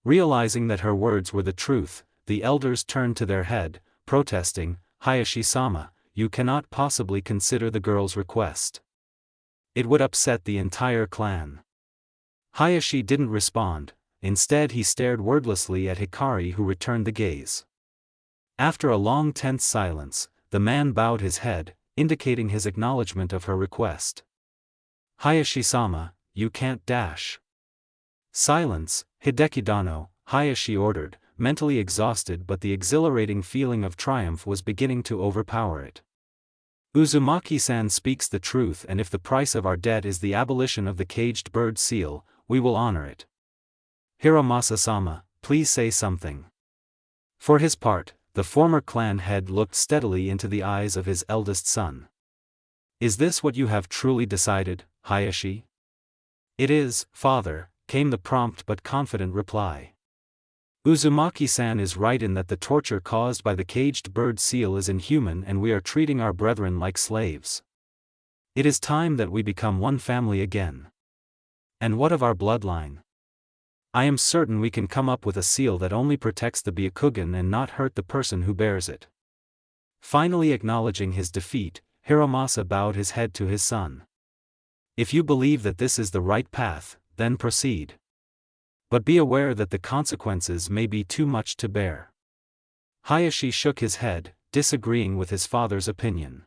Realizing that her words were the truth, the elders turned to their head, protesting, Hayashi-sama, you cannot possibly consider the girl's request. It would upset the entire clan. Hayashi didn't respond, instead he stared wordlessly at Hikari, who returned the gaze. After a long tense silence, the man bowed his head, indicating his acknowledgement of her request. Hayashi-sama, you can't dash. Silence, Hideki-dano, Hayashi ordered, mentally exhausted, but the exhilarating feeling of triumph was beginning to overpower it. Uzumaki-san speaks the truth, and if the price of our debt is the abolition of the caged bird seal, we will honor it. Hiromasa-sama, please say something. For his part, the former clan head looked steadily into the eyes of his eldest son. Is this what you have truly decided, Hayashi? It is, father, came the prompt but confident reply. Uzumaki-san is right in that the torture caused by the caged bird seal is inhuman and we are treating our brethren like slaves. It is time that we become one family again. And what of our bloodline? I am certain we can come up with a seal that only protects the Byakugan and not hurt the person who bears it. Finally acknowledging his defeat, Hiromasa bowed his head to his son. If you believe that this is the right path, then proceed. But be aware that the consequences may be too much to bear. Hayashi shook his head, disagreeing with his father's opinion.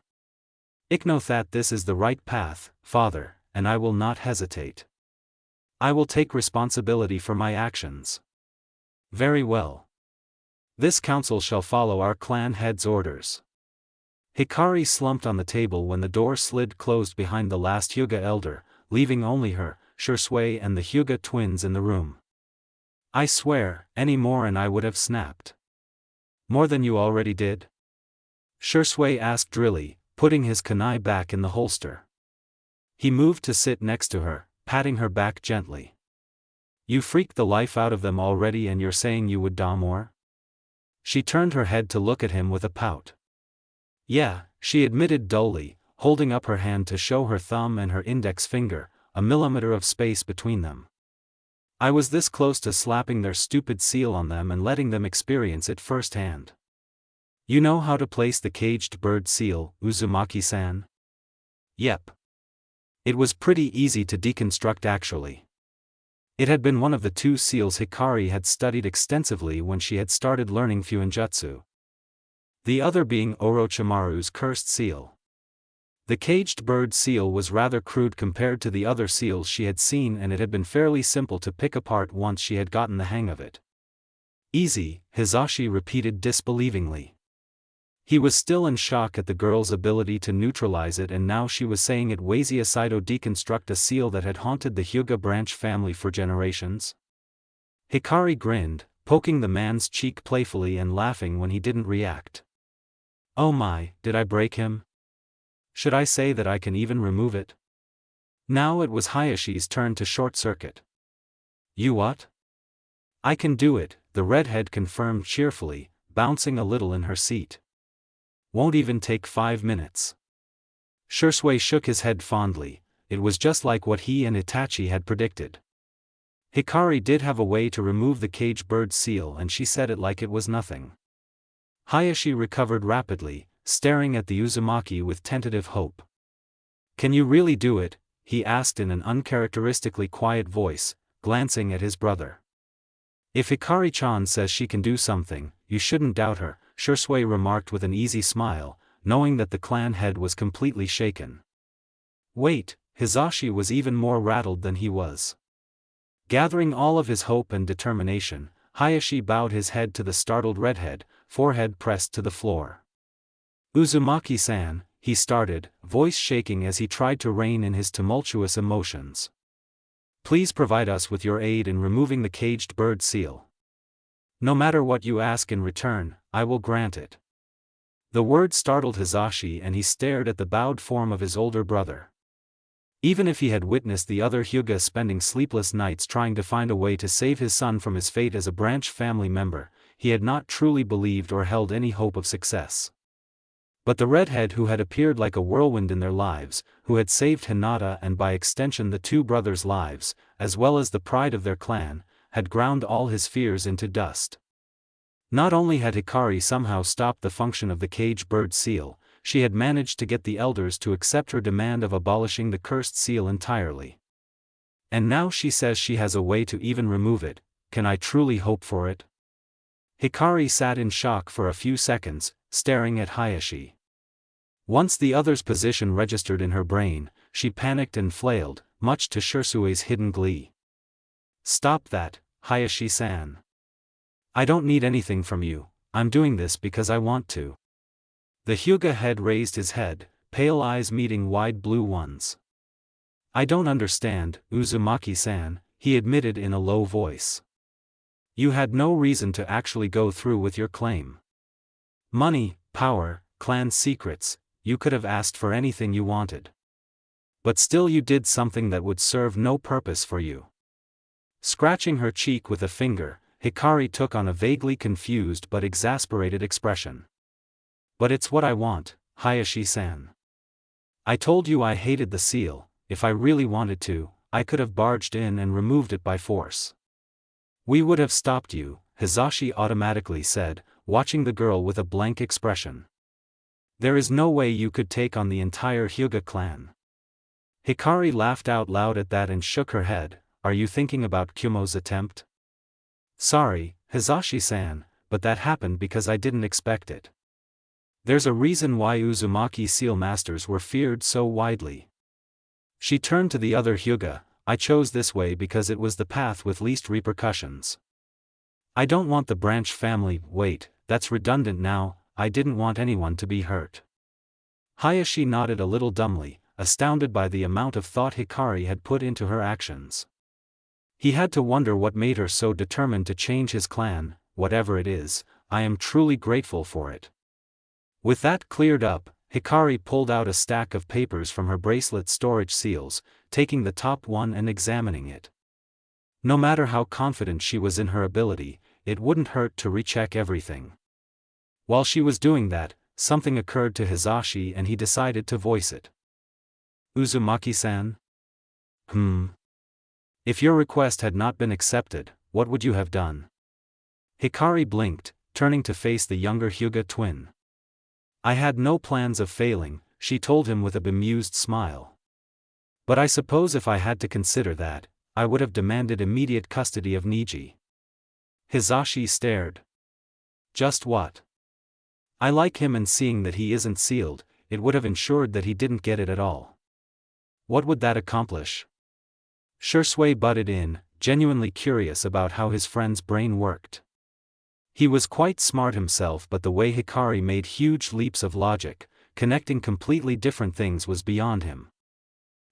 I know that this is the right path, father, and I will not hesitate. I will take responsibility for my actions. Very well. This council shall follow our clan head's orders. Hikari slumped on the table when the door slid closed behind the last Hyuga elder, leaving only her, Shisui and the Hyuga twins in the room. I swear, any more and I would have snapped. More than you already did? Shisui asked drily, putting his kunai back in the holster. He moved to sit next to her, patting her back gently. You freaked the life out of them already and you're saying you would do more? She turned her head to look at him with a pout. Yeah, she admitted dully, holding up her hand to show her thumb and her index finger, a millimeter of space between them. I was this close to slapping their stupid seal on them and letting them experience it firsthand. You know how to place the caged bird seal, Uzumaki-san? Yep. It was pretty easy to deconstruct actually. It had been one of the two seals Hikari had studied extensively when she had started learning Fuinjutsu. The other being Orochimaru's cursed seal. The caged bird seal was rather crude compared to the other seals she had seen and it had been fairly simple to pick apart once she had gotten the hang of it. Easy, Hizashi repeated disbelievingly. He was still in shock at the girl's ability to neutralize it and now she was saying it Wasia Saito deconstruct a seal that had haunted the Hyuga branch family for generations? Hikari grinned, poking the man's cheek playfully and laughing when he didn't react. Oh my, did I break him? Should I say that I can even remove it? Now it was Hayashi's turn to short-circuit. You what? I can do it, the redhead confirmed cheerfully, bouncing a little in her seat. Won't even take 5 minutes. Shisui shook his head fondly, it was just like what he and Itachi had predicted. Hikari did have a way to remove the cage bird seal and she said it like it was nothing. Hayashi recovered rapidly, staring at the Uzumaki with tentative hope. Can you really do it? He asked in an uncharacteristically quiet voice, glancing at his brother. If Hikari-chan says she can do something, you shouldn't doubt her, Shisui remarked with an easy smile, knowing that the clan head was completely shaken. Wait, Hizashi was even more rattled than he was. Gathering all of his hope and determination, Hayashi bowed his head to the startled redhead, forehead pressed to the floor. Uzumaki-san, he started, voice shaking as he tried to rein in his tumultuous emotions. Please provide us with your aid in removing the caged bird seal. No matter what you ask in return, I will grant it. The word startled Hizashi and he stared at the bowed form of his older brother. Even if he had witnessed the other Hyuga spending sleepless nights trying to find a way to save his son from his fate as a branch family member, he had not truly believed or held any hope of success. But the redhead who had appeared like a whirlwind in their lives, who had saved Hinata and by extension the two brothers' lives, as well as the pride of their clan, had ground all his fears into dust. Not only had Hikari somehow stopped the function of the cage bird seal, she had managed to get the elders to accept her demand of abolishing the cursed seal entirely. And now she says she has a way to even remove it. Can I truly hope for it? Hikari sat in shock for a few seconds, staring at Hayashi. Once the other's position registered in her brain, she panicked and flailed, much to Shisui's hidden glee. Stop that, Hayashi-san. I don't need anything from you, I'm doing this because I want to. The Hyuga head raised his head, pale eyes meeting wide blue ones. I don't understand, Uzumaki-san, he admitted in a low voice. You had no reason to actually go through with your claim. Money, power, clan secrets, you could have asked for anything you wanted. But still you did something that would serve no purpose for you. Scratching her cheek with a finger, Hikari took on a vaguely confused but exasperated expression. But it's what I want, Hayashi-san. I told you I hated the seal. If I really wanted to, I could have barged in and removed it by force. We would have stopped you, Hizashi automatically said, watching the girl with a blank expression. There is no way you could take on the entire Hyuga clan. Hikari laughed out loud at that and shook her head. Are you thinking about Kumo's attempt? Sorry, Hizashi-san, but that happened because I didn't expect it. There's a reason why Uzumaki seal masters were feared so widely. She turned to the other Hyuga. I chose this way because it was the path with least repercussions. I don't want the branch family. Wait, that's redundant now. I didn't want anyone to be hurt. Hayashi nodded a little dumbly, astounded by the amount of thought Hikari had put into her actions. He had to wonder what made her so determined to change his clan. Whatever it is, I am truly grateful for it. With that cleared up, Hikari pulled out a stack of papers from her bracelet storage seals, taking the top one and examining it. No matter how confident she was in her ability, it wouldn't hurt to recheck everything. While she was doing that, something occurred to Hizashi and he decided to voice it. Uzumaki-san? If your request had not been accepted, what would you have done? Hikari blinked, turning to face the younger Hyuga twin. I had no plans of failing, she told him with a bemused smile. But I suppose if I had to consider that, I would have demanded immediate custody of Niji. Hizashi stared. Just what? I like him, and seeing that he isn't sealed, it would have ensured that he didn't get it at all. What would that accomplish? Shisui butted in, genuinely curious about how his friend's brain worked. He was quite smart himself, but the way Hikari made huge leaps of logic, connecting completely different things, was beyond him.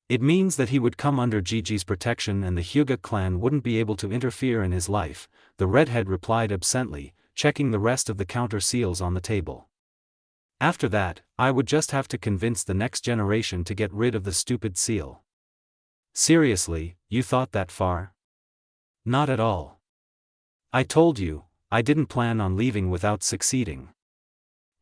It means that he would come under Gigi's protection and the Hyuga clan wouldn't be able to interfere in his life, the redhead replied absently, checking the rest of the counter seals on the table. After that, I would just have to convince the next generation to get rid of the stupid seal. Seriously, you thought that far? Not at all. I told you, I didn't plan on leaving without succeeding.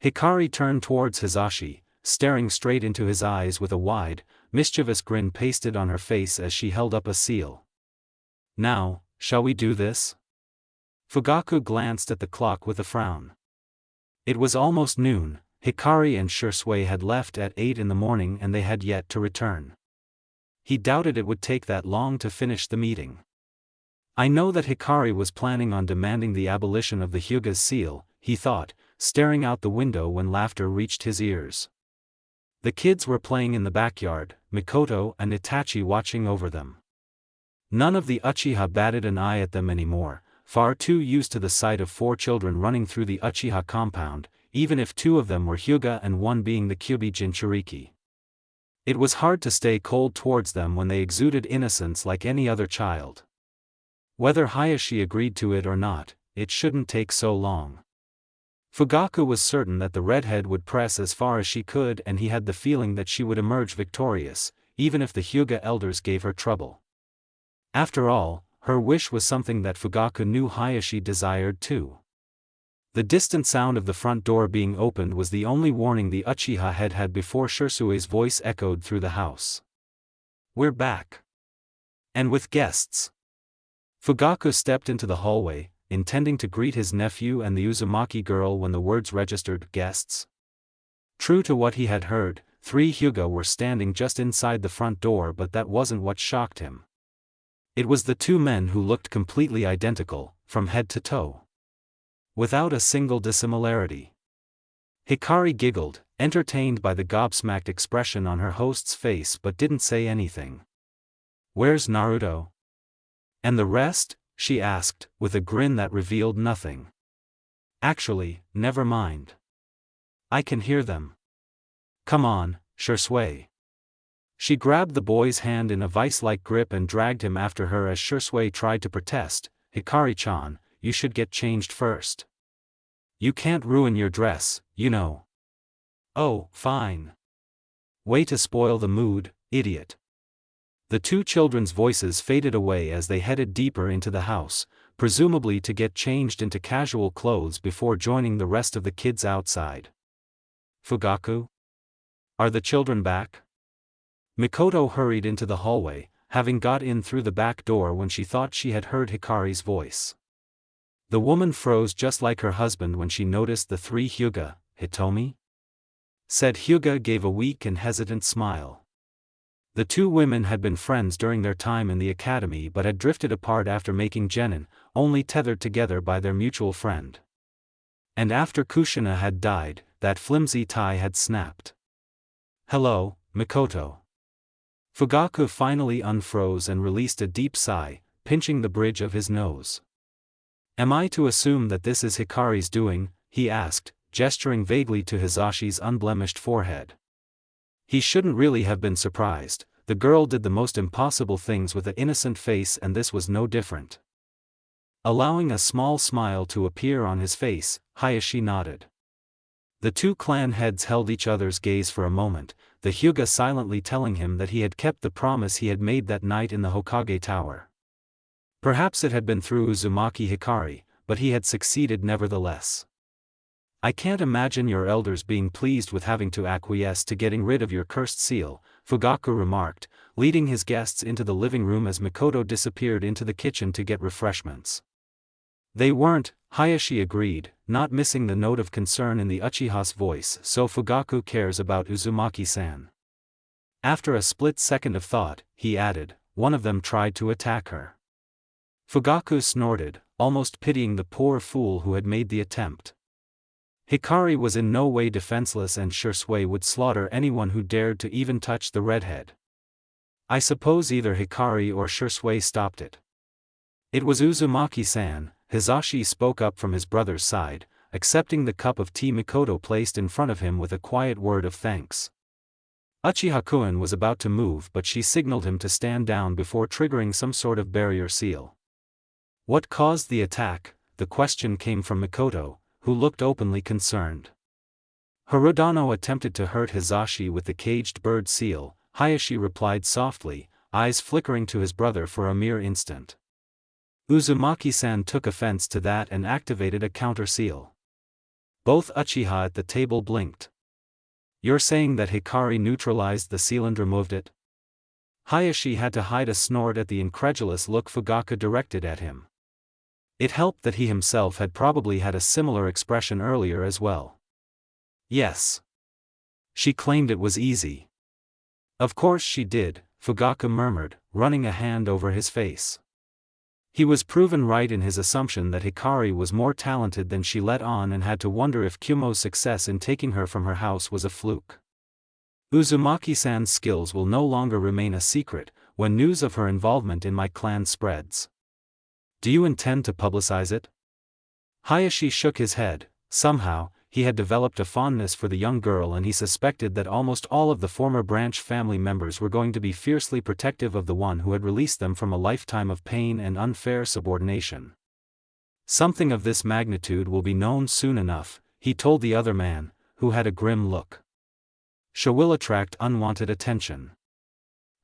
Hikari turned towards Hizashi, staring straight into his eyes with a wide, mischievous grin pasted on her face as she held up a seal. Now, shall we do this? Fugaku glanced at the clock with a frown. It was almost noon. Hikari and Shisui had left at 8 in the morning and they had yet to return. He doubted it would take that long to finish the meeting. I know that Hikari was planning on demanding the abolition of the Hyuga's seal, he thought, staring out the window when laughter reached his ears. The kids were playing in the backyard, Mikoto and Itachi watching over them. None of the Uchiha batted an eye at them anymore, far too used to the sight of 4 children running through the Uchiha compound, even if 2 of them were Hyuga and 1 being the Kyubi Jinchuriki. It was hard to stay cold towards them when they exuded innocence like any other child. Whether Hayashi agreed to it or not, it shouldn't take so long. Fugaku was certain that the redhead would press as far as she could, and he had the feeling that she would emerge victorious, even if the Hyuga elders gave her trouble. After all, her wish was something that Fugaku knew Hayashi desired too. The distant sound of the front door being opened was the only warning the Uchiha had had before Shisui's voice echoed through the house. We're back. And with guests. Fugaku stepped into the hallway, intending to greet his nephew and the Uzumaki girl when the words registered guests. True to what he had heard, 3 Hyuga were standing just inside the front door, but that wasn't what shocked him. It was the 2 men who looked completely identical, from head to toe. Without a single dissimilarity. Hikari giggled, entertained by the gobsmacked expression on her host's face, but didn't say anything. Where's Naruto? And the rest? She asked, with a grin that revealed nothing. Actually, never mind. I can hear them. Come on, Shisui. She grabbed the boy's hand in a vice-like grip and dragged him after her as Shisui tried to protest. Hikari-chan, you should get changed first. You can't ruin your dress, you know. Oh, fine. Way to spoil the mood, idiot. The two children's voices faded away as they headed deeper into the house, presumably to get changed into casual clothes before joining the rest of the kids outside. Fugaku? Are the children back? Mikoto hurried into the hallway, having got in through the back door when she thought she had heard Hikari's voice. The woman froze just like her husband when she noticed the three Hyuga. Hitomi? Said Hyuga gave a weak and hesitant smile. The two women had been friends during their time in the academy but had drifted apart after making genin, only tethered together by their mutual friend. And after Kushina had died, that flimsy tie had snapped. Hello, Mikoto. Fugaku finally unfroze and released a deep sigh, pinching the bridge of his nose. Am I to assume that this is Hikari's doing? He asked, gesturing vaguely to Hisashi's unblemished forehead. He shouldn't really have been surprised. The girl did the most impossible things with an innocent face and this was no different. Allowing a small smile to appear on his face, Hayashi nodded. The two clan heads held each other's gaze for a moment, the Hyuga silently telling him that he had kept the promise he had made that night in the Hokage Tower. Perhaps it had been through Uzumaki Hikari, but he had succeeded nevertheless. I can't imagine your elders being pleased with having to acquiesce to getting rid of your cursed seal, Fugaku remarked, leading his guests into the living room as Mikoto disappeared into the kitchen to get refreshments. They weren't, Hayashi agreed, not missing the note of concern in the Uchiha's voice. So Fugaku cares about Uzumaki-san. After a split second of thought, he added, one of them tried to attack her. Fugaku snorted, almost pitying the poor fool who had made the attempt. Hikari was in no way defenseless and Shisui would slaughter anyone who dared to even touch the redhead. I suppose either Hikari or Shisui stopped it. It was Uzumaki-san. Hisashi spoke up from his brother's side, accepting the cup of tea Mikoto placed in front of him with a quiet word of thanks. Uchiha-kun was about to move but she signaled him to stand down before triggering some sort of barrier seal. What caused the attack? The question came from Mikoto, who looked openly concerned. Hirudano attempted to hurt Hisashi with the caged bird seal, Hayashi replied softly, eyes flickering to his brother for a mere instant. Uzumaki-san took offense to that and activated a counter seal. Both Uchiha at the table blinked. You're saying that Hikari neutralized the seal and removed it? Hayashi had to hide a snort at the incredulous look Fugaku directed at him. It helped that he himself had probably had a similar expression earlier as well. Yes. She claimed it was easy. Of course she did, Fugaku murmured, running a hand over his face. He was proven right in his assumption that Hikari was more talented than she let on and had to wonder if Kumo's success in taking her from her house was a fluke. Uzumaki-san's skills will no longer remain a secret when news of her involvement in my clan spreads. Do you intend to publicize it? Hayashi shook his head. Somehow, he had developed a fondness for the young girl and he suspected that almost all of the former branch family members were going to be fiercely protective of the one who had released them from a lifetime of pain and unfair subordination. Something of this magnitude will be known soon enough, he told the other man, who had a grim look. She will attract unwanted attention.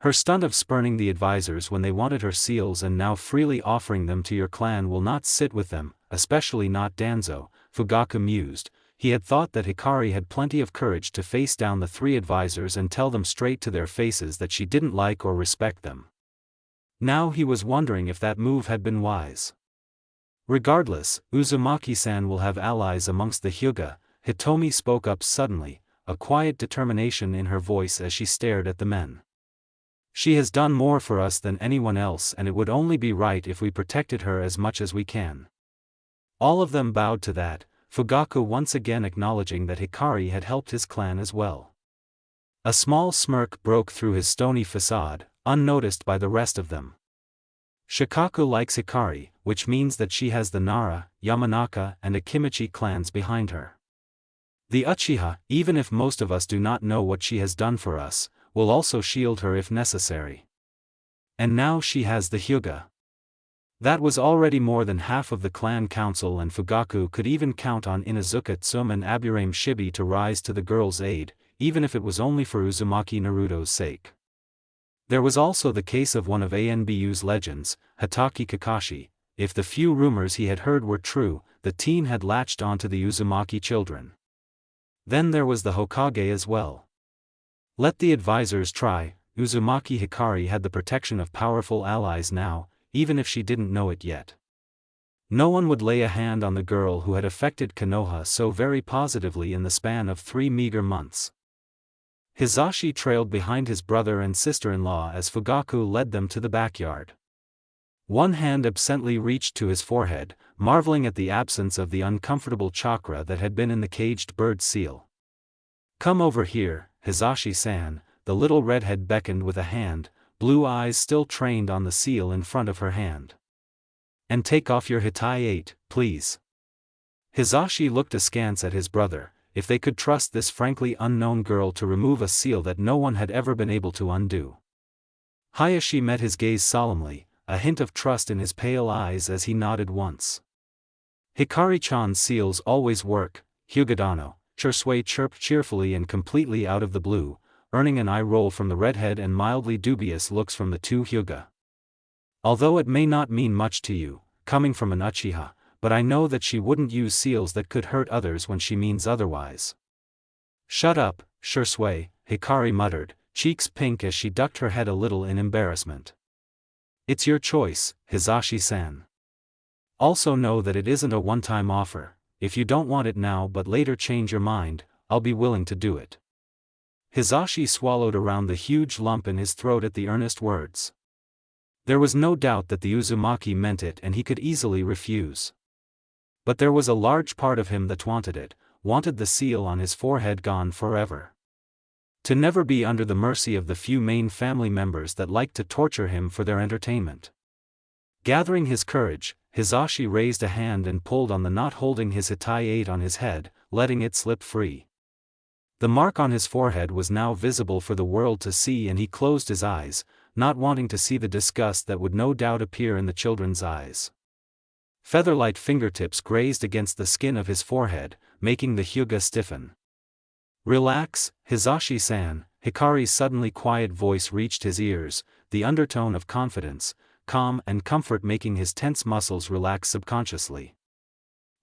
Her stunt of spurning the advisors when they wanted her seals and now freely offering them to your clan will not sit with them, especially not Danzo, Fugaku mused. He had thought that Hikari had plenty of courage to face down the three advisors and tell them straight to their faces that she didn't like or respect them. Now he was wondering if that move had been wise. Regardless, Uzumaki-san will have allies amongst the Hyuga, Hitomi spoke up suddenly, a quiet determination in her voice as she stared at the men. She has done more for us than anyone else and it would only be right if we protected her as much as we can. All of them bowed to that, Fugaku once again acknowledging that Hikari had helped his clan as well. A small smirk broke through his stony facade, unnoticed by the rest of them. Shikaku likes Hikari, which means that she has the Nara, Yamanaka and Akimichi clans behind her. The Uchiha, even if most of us do not know what she has done for us, will also shield her if necessary. And now she has the Hyuga. That was already more than half of the clan council and Fugaku could even count on Inuzuka Tsum and Aburame Shibi to rise to the girl's aid, even if it was only for Uzumaki Naruto's sake. There was also the case of one of ANBU's legends, Hatake Kakashi. If the few rumors he had heard were true, the teen had latched onto the Uzumaki children. Then there was the Hokage as well. Let the advisors try, Uzumaki Hikari had the protection of powerful allies now, even if she didn't know it yet. No one would lay a hand on the girl who had affected Konoha so very positively in the span of 3 meager months. Hizashi trailed behind his brother and sister-in-law as Fugaku led them to the backyard. One hand absently reached to his forehead, marveling at the absence of the uncomfortable chakra that had been in the caged bird seal. "Come over here, Hizashi-san," the little redhead beckoned with a hand, blue eyes still trained on the seal in front of her hand. "And take off your hitachi, please." Hizashi looked askance at his brother. If they could trust this frankly unknown girl to remove a seal that no one had ever been able to undo. Hayashi met his gaze solemnly, a hint of trust in his pale eyes as he nodded once. "Hikari-chan's seals always work," Hyugadano, Shisui chirped cheerfully and completely out of the blue, earning an eye roll from the redhead and mildly dubious looks from the two Hyuga. "Although it may not mean much to you, coming from an Uchiha, but I know that she wouldn't use seals that could hurt others when she means otherwise." "Shut up, Shisui," Hikari muttered, cheeks pink as she ducked her head a little in embarrassment. "It's your choice, Hizashi-san. Also know that it isn't a one-time offer. If you don't want it now but later change your mind, I'll be willing to do it." Hizashi swallowed around the huge lump in his throat at the earnest words. There was no doubt that the Uzumaki meant it and he could easily refuse. But there was a large part of him that wanted it, wanted the seal on his forehead gone forever. To never be under the mercy of the few main family members that liked to torture him for their entertainment. Gathering his courage, Hizashi raised a hand and pulled on the knot holding his hitachi on his head, letting it slip free. The mark on his forehead was now visible for the world to see and he closed his eyes, not wanting to see the disgust that would no doubt appear in the children's eyes. Feather-light fingertips grazed against the skin of his forehead, making the Hyuga stiffen. "Relax, Hizashi-san," Hikari's suddenly quiet voice reached his ears, the undertone of confidence, calm and comfort making his tense muscles relax subconsciously.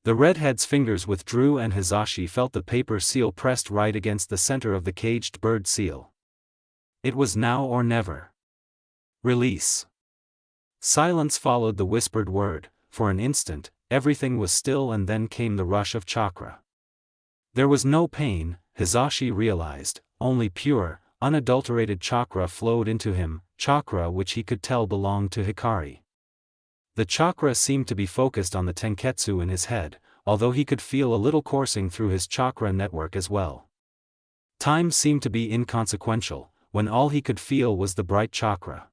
The redhead's fingers withdrew and Hizashi felt the paper seal pressed right against the center of the caged bird seal. It was now or never. "Release." Silence followed the whispered word. For an instant, everything was still and then came the rush of chakra. There was no pain, Hizashi realized, only pure, unadulterated chakra flowed into him, chakra which he could tell belonged to Hikari. The chakra seemed to be focused on the tenketsu in his head, although he could feel a little coursing through his chakra network as well. Time seemed to be inconsequential, when all he could feel was the bright chakra.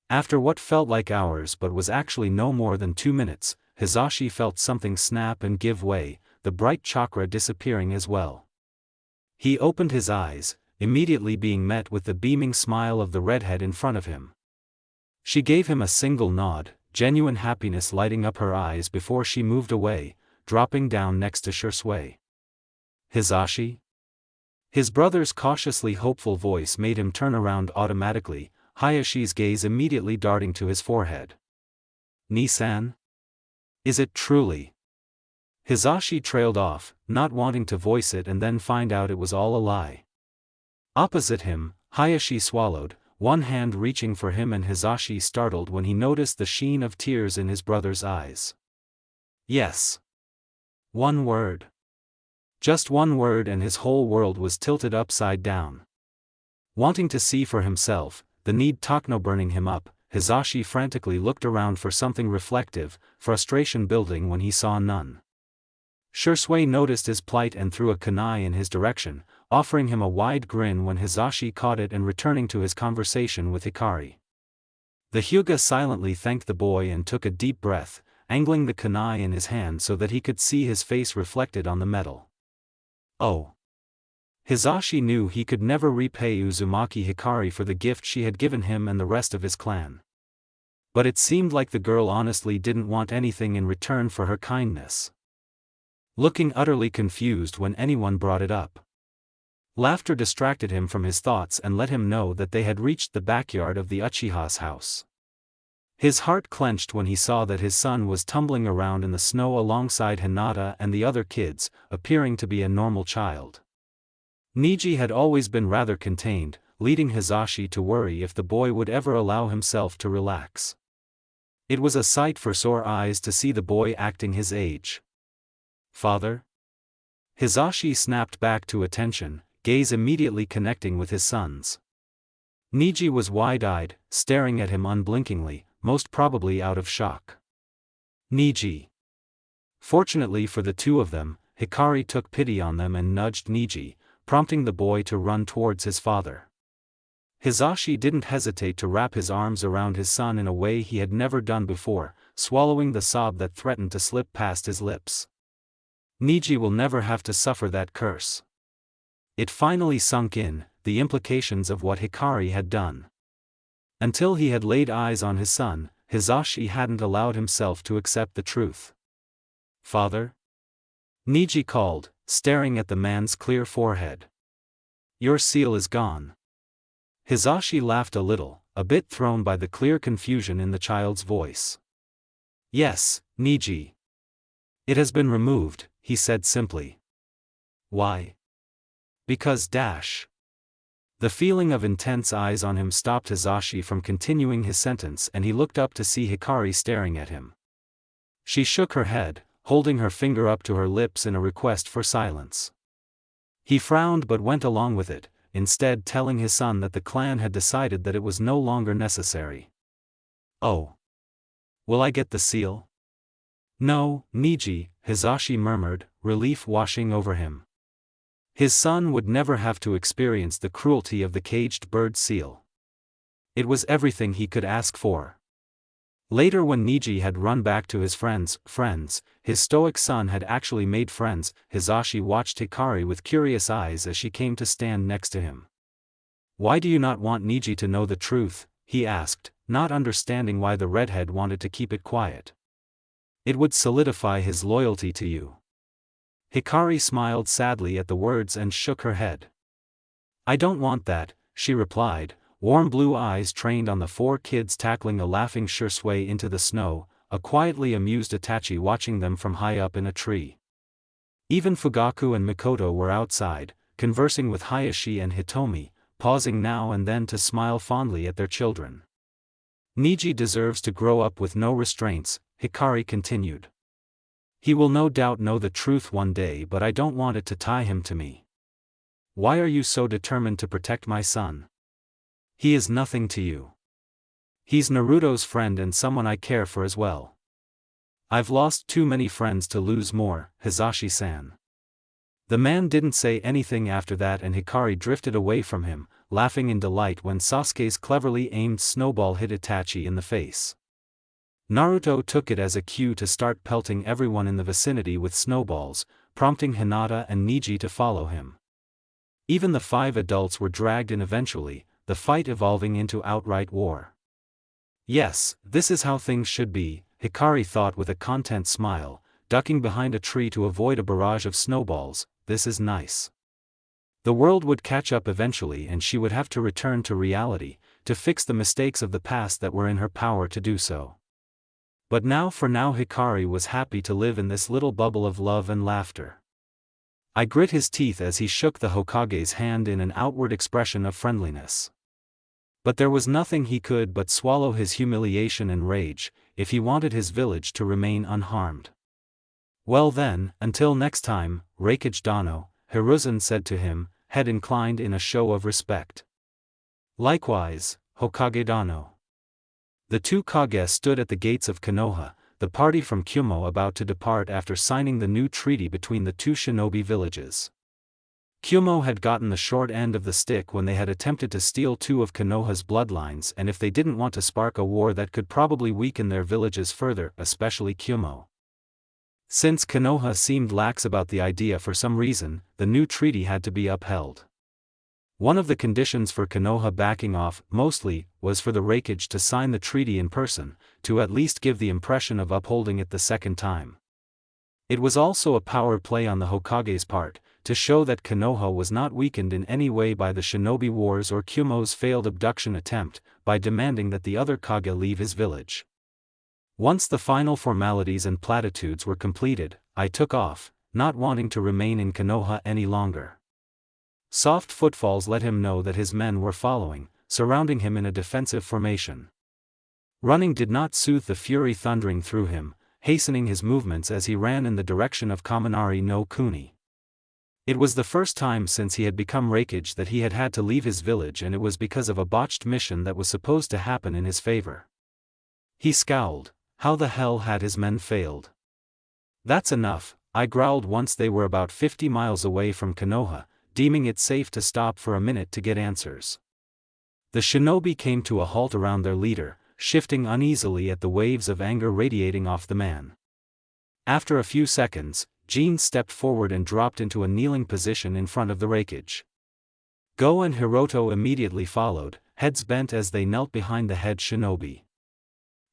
After what felt like hours but was actually no more than 2 minutes, Hizashi felt something snap and give way, the bright chakra disappearing as well. He opened his eyes, immediately being met with the beaming smile of the redhead in front of him. She gave him a single nod, genuine happiness lighting up her eyes before she moved away, dropping down next to Shisui. "Hizashi?" His brother's cautiously hopeful voice made him turn around automatically, Hayashi's gaze immediately darting to his forehead. "Ni-san? Is it truly?" Hizashi trailed off, not wanting to voice it and then find out it was all a lie. Opposite him, Hayashi swallowed, one hand reaching for him and Hizashi startled when he noticed the sheen of tears in his brother's eyes. "Yes." One word. Just one word and his whole world was tilted upside down. Wanting to see for himself, the need Takno burning him up, Hizashi frantically looked around for something reflective, frustration building when he saw none. Shisui noticed his plight and threw a kunai in his direction, offering him a wide grin when Hizashi caught it and returning to his conversation with Hikari. The Hyuga silently thanked the boy and took a deep breath, angling the kunai in his hand so that he could see his face reflected on the metal. Oh! Hizashi knew he could never repay Uzumaki Hikari for the gift she had given him and the rest of his clan. But it seemed like the girl honestly didn't want anything in return for her kindness. Looking utterly confused when anyone brought it up. Laughter distracted him from his thoughts and let him know that they had reached the backyard of the Uchiha's house. His heart clenched when he saw that his son was tumbling around in the snow alongside Hinata and the other kids, appearing to be a normal child. Niji had always been rather contained, leading Hisashi to worry if the boy would ever allow himself to relax. It was a sight for sore eyes to see the boy acting his age. "Father?" Hisashi snapped back to attention, gaze immediately connecting with his son's. Niji was wide-eyed, staring at him unblinkingly, most probably out of shock. "Niji." Fortunately for the two of them, Hikari took pity on them and nudged Niji, prompting the boy to run towards his father. Hisashi didn't hesitate to wrap his arms around his son in a way he had never done before, swallowing the sob that threatened to slip past his lips. Niji will never have to suffer that curse. It finally sunk in, the implications of what Hikari had done. Until he had laid eyes on his son, Hisashi hadn't allowed himself to accept the truth. "Father?" Niji called, staring at the man's clear forehead. "Your seal is gone." Hisashi laughed a little, a bit thrown by the clear confusion in the child's voice. "Yes, Niji. It has been removed," he said simply. "Why?" "Because dash." The feeling of intense eyes on him stopped Hisashi from continuing his sentence and he looked up to see Hikari staring at him. She shook her head, holding her finger up to her lips in a request for silence. He frowned but went along with it, instead telling his son that the clan had decided that it was no longer necessary. "Oh. Will I get the seal?" "No, Niji," Hisashi murmured, relief washing over him. His son would never have to experience the cruelty of the caged bird seal. It was everything he could ask for. Later when Niji had run back to his friends, his stoic son had actually made friends, Hisashi watched Hikari with curious eyes as she came to stand next to him. "Why do you not want Niji to know the truth?" he asked, not understanding why the redhead wanted to keep it quiet. "It would solidify his loyalty to you." Hikari smiled sadly at the words and shook her head. "I don't want that," she replied, warm blue eyes trained on the four kids tackling a laughing Shisui into the snow, a quietly amused Itachi watching them from high up in a tree. Even Fugaku and Mikoto were outside, conversing with Hayashi and Hitomi, pausing now and then to smile fondly at their children. "Niji deserves to grow up with no restraints," Hikari continued. "He will no doubt know the truth one day, but I don't want it to tie him to me." "Why are you so determined to protect my son?" "He is nothing to you. He's Naruto's friend and someone I care for as well." "I've lost too many friends to lose more, Hisashi-san." The man didn't say anything after that and Hikari drifted away from him, laughing in delight when Sasuke's cleverly aimed snowball hit Itachi in the face. Naruto took it as a cue to start pelting everyone in the vicinity with snowballs, prompting Hinata and Niji to follow him. Even the 5 adults were dragged in eventually, the fight evolving into outright war. "Yes, this is how things should be," Hikari thought with a content smile, ducking behind a tree to avoid a barrage of snowballs. "This is nice." The world would catch up eventually and she would have to return to reality, to fix the mistakes of the past that were in her power to do so. But for now Hikari was happy to live in this little bubble of love and laughter. I grit his teeth as he shook the Hokage's hand in an outward expression of friendliness. But there was nothing he could but swallow his humiliation and rage, if he wanted his village to remain unharmed. "Well then, until next time, Raikage Dano," Hiruzen said to him, head inclined in a show of respect. "Likewise, Hokage Dano." The 2 Kage stood at the gates of Konoha, the party from Kyumo about to depart after signing the new treaty between the 2 shinobi villages. Kyumo had gotten the short end of the stick when they had attempted to steal 2 of Konoha's bloodlines, and if they didn't want to spark a war that could probably weaken their villages further, especially Kyumo. Since Konoha seemed lax about the idea for some reason, the new treaty had to be upheld. One of the conditions for Konoha backing off, mostly, was for the Raikage to sign the treaty in person, to at least give the impression of upholding it the second time. It was also a power play on the Hokage's part, to show that Konoha was not weakened in any way by the shinobi wars or Kyumo's failed abduction attempt, by demanding that the other Kage leave his village. Once the final formalities and platitudes were completed, I took off, not wanting to remain in Konoha any longer. Soft footfalls let him know that his men were following, surrounding him in a defensive formation. Running did not soothe the fury thundering through him, hastening his movements as he ran in the direction of Kaminari no Kuni. It was the first time since he had become Raikage that he had had to leave his village, and it was because of a botched mission that was supposed to happen in his favor. He scowled. How the hell had his men failed? That's enough, I growled once they were about 50 miles away from Konoha, deeming it safe to stop for a minute to get answers. The shinobi came to a halt around their leader, shifting uneasily at the waves of anger radiating off the man. After a few seconds, Jin stepped forward and dropped into a kneeling position in front of the Raikage. Go and Hiroto immediately followed, heads bent as they knelt behind the head shinobi.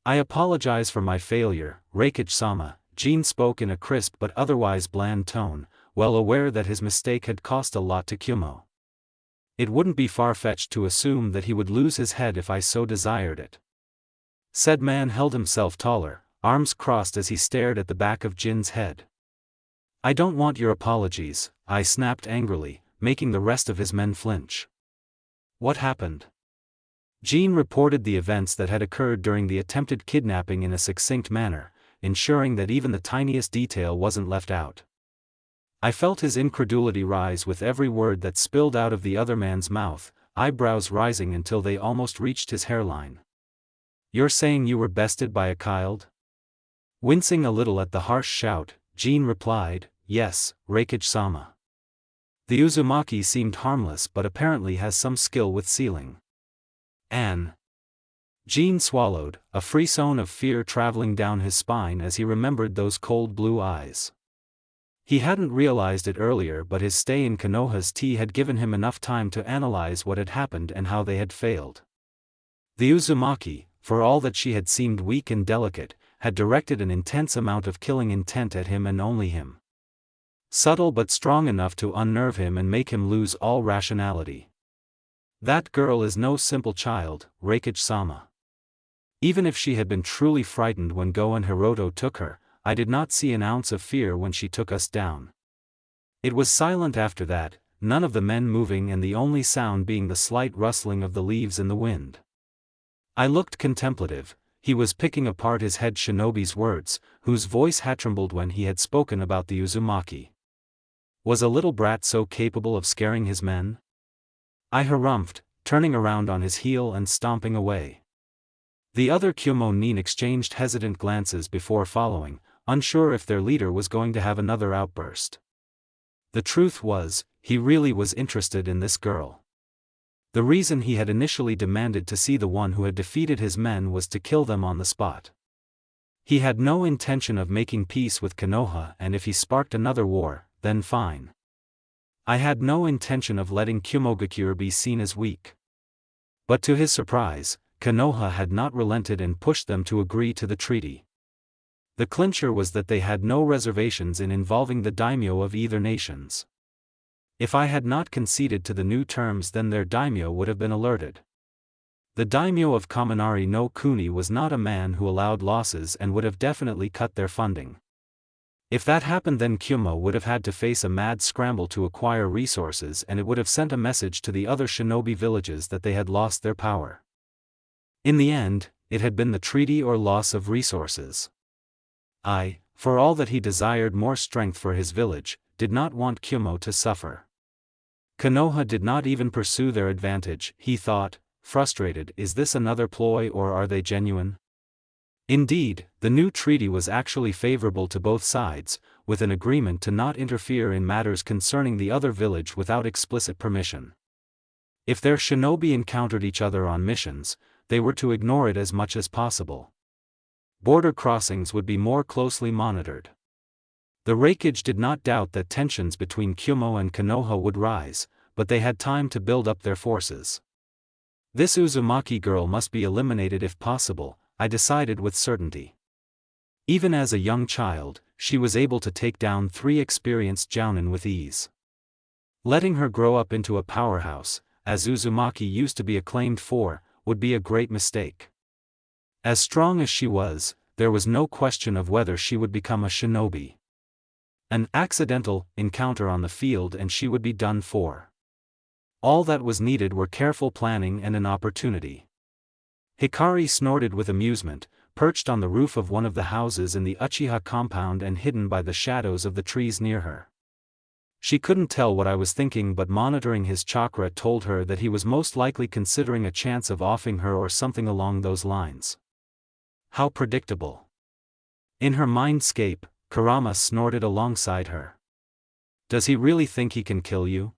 I apologize for my failure, Raikage-sama, Jin spoke in a crisp but otherwise bland tone, well aware that his mistake had cost a lot to Kyumo. It wouldn't be far-fetched to assume that he would lose his head if I so desired it. Said man held himself taller, arms crossed as he stared at the back of Jin's head. I don't want your apologies, I snapped angrily, making the rest of his men flinch. What happened? Jin reported the events that had occurred during the attempted kidnapping in a succinct manner, ensuring that even the tiniest detail wasn't left out. I felt his incredulity rise with every word that spilled out of the other man's mouth, eyebrows rising until they almost reached his hairline. You're saying you were bested by a child? Wincing a little at the harsh shout, Jin replied, yes, Raikage-sama. The Uzumaki seemed harmless but apparently has some skill with sealing. Jin swallowed, a frisson of fear traveling down his spine as he remembered those cold blue eyes. He hadn't realized it earlier, but his stay in Konoha's tea had given him enough time to analyze what had happened and how they had failed. The Uzumaki, for all that she had seemed weak and delicate, had directed an intense amount of killing intent at him and only him. Subtle but strong enough to unnerve him and make him lose all rationality. That girl is no simple child, Raikage-sama. Even if she had been truly frightened when Go and Hiroto took her, I did not see an ounce of fear when she took us down. It was silent after that, none of the men moving and the only sound being the slight rustling of the leaves in the wind. I looked contemplative. He was picking apart his head shinobi's words, whose voice had trembled when he had spoken about the Uzumaki. Was a little brat so capable of scaring his men? I harumphed, turning around on his heel and stomping away. The other Kyumo-nin exchanged hesitant glances before following, unsure if their leader was going to have another outburst. The truth was, he really was interested in this girl. The reason he had initially demanded to see the one who had defeated his men was to kill them on the spot. He had no intention of making peace with Konoha, and if he sparked another war, then fine. I had no intention of letting Kumogakure be seen as weak. But to his surprise, Konoha had not relented and pushed them to agree to the treaty. The clincher was that they had no reservations in involving the daimyo of either nations. If I had not conceded to the new terms, then their daimyo would have been alerted. The daimyo of Kaminari no Kuni was not a man who allowed losses and would have definitely cut their funding. If that happened, then Kyumo would have had to face a mad scramble to acquire resources, and it would have sent a message to the other shinobi villages that they had lost their power. In the end, it had been the treaty or loss of resources. I, for all that he desired more strength for his village, did not want Kyumo to suffer. Konoha did not even pursue their advantage, he thought, frustrated. Is this another ploy or are they genuine? Indeed, the new treaty was actually favorable to both sides, with an agreement to not interfere in matters concerning the other village without explicit permission. If their shinobi encountered each other on missions, they were to ignore it as much as possible. Border crossings would be more closely monitored. The Raikage did not doubt that tensions between Kyumo and Konoha would rise, but they had time to build up their forces. This Uzumaki girl must be eliminated if possible, I decided with certainty. Even as a young child, she was able to take down 3 experienced jounin with ease. Letting her grow up into a powerhouse, as Uzumaki used to be acclaimed for, would be a great mistake. As strong as she was, there was no question of whether she would become a shinobi. An accidental encounter on the field and she would be done for. All that was needed were careful planning and an opportunity. Hikari snorted with amusement, perched on the roof of one of the houses in the Uchiha compound and hidden by the shadows of the trees near her. She couldn't tell what I was thinking, but monitoring his chakra told her that he was most likely considering a chance of offing her or something along those lines. How predictable. In her mindscape, Kurama snorted alongside her. Does he really think he can kill you?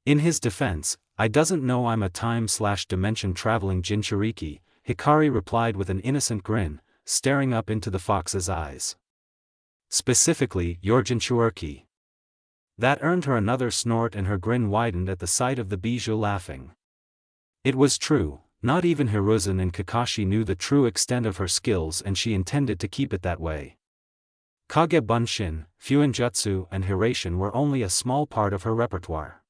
In his defense, I doesn't know I'm a time/dimension traveling Jinchuriki, Hikari replied with an innocent grin, staring up into the fox's eyes. Specifically, your Jinchuriki. That earned her another snort and her grin widened at the sight of the bijou laughing. It was true, not even Hiruzen and Kakashi knew the true extent of her skills and she intended to keep it that way. Kage Bunshin, Fuinjutsu and Hiraishin were only a small part of her repertoire.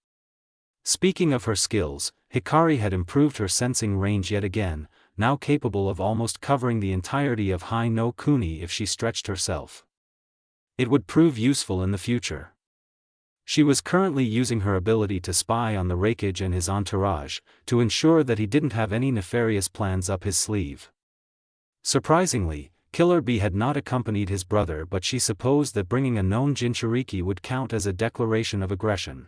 Speaking of her skills, Hikari had improved her sensing range yet again, now capable of almost covering the entirety of Hai no Kuni if she stretched herself. It would prove useful in the future. She was currently using her ability to spy on the Raikage and his entourage, to ensure that he didn't have any nefarious plans up his sleeve. Surprisingly, Killer Bee had not accompanied his brother, but she supposed that bringing a known Jinchuriki would count as a declaration of aggression.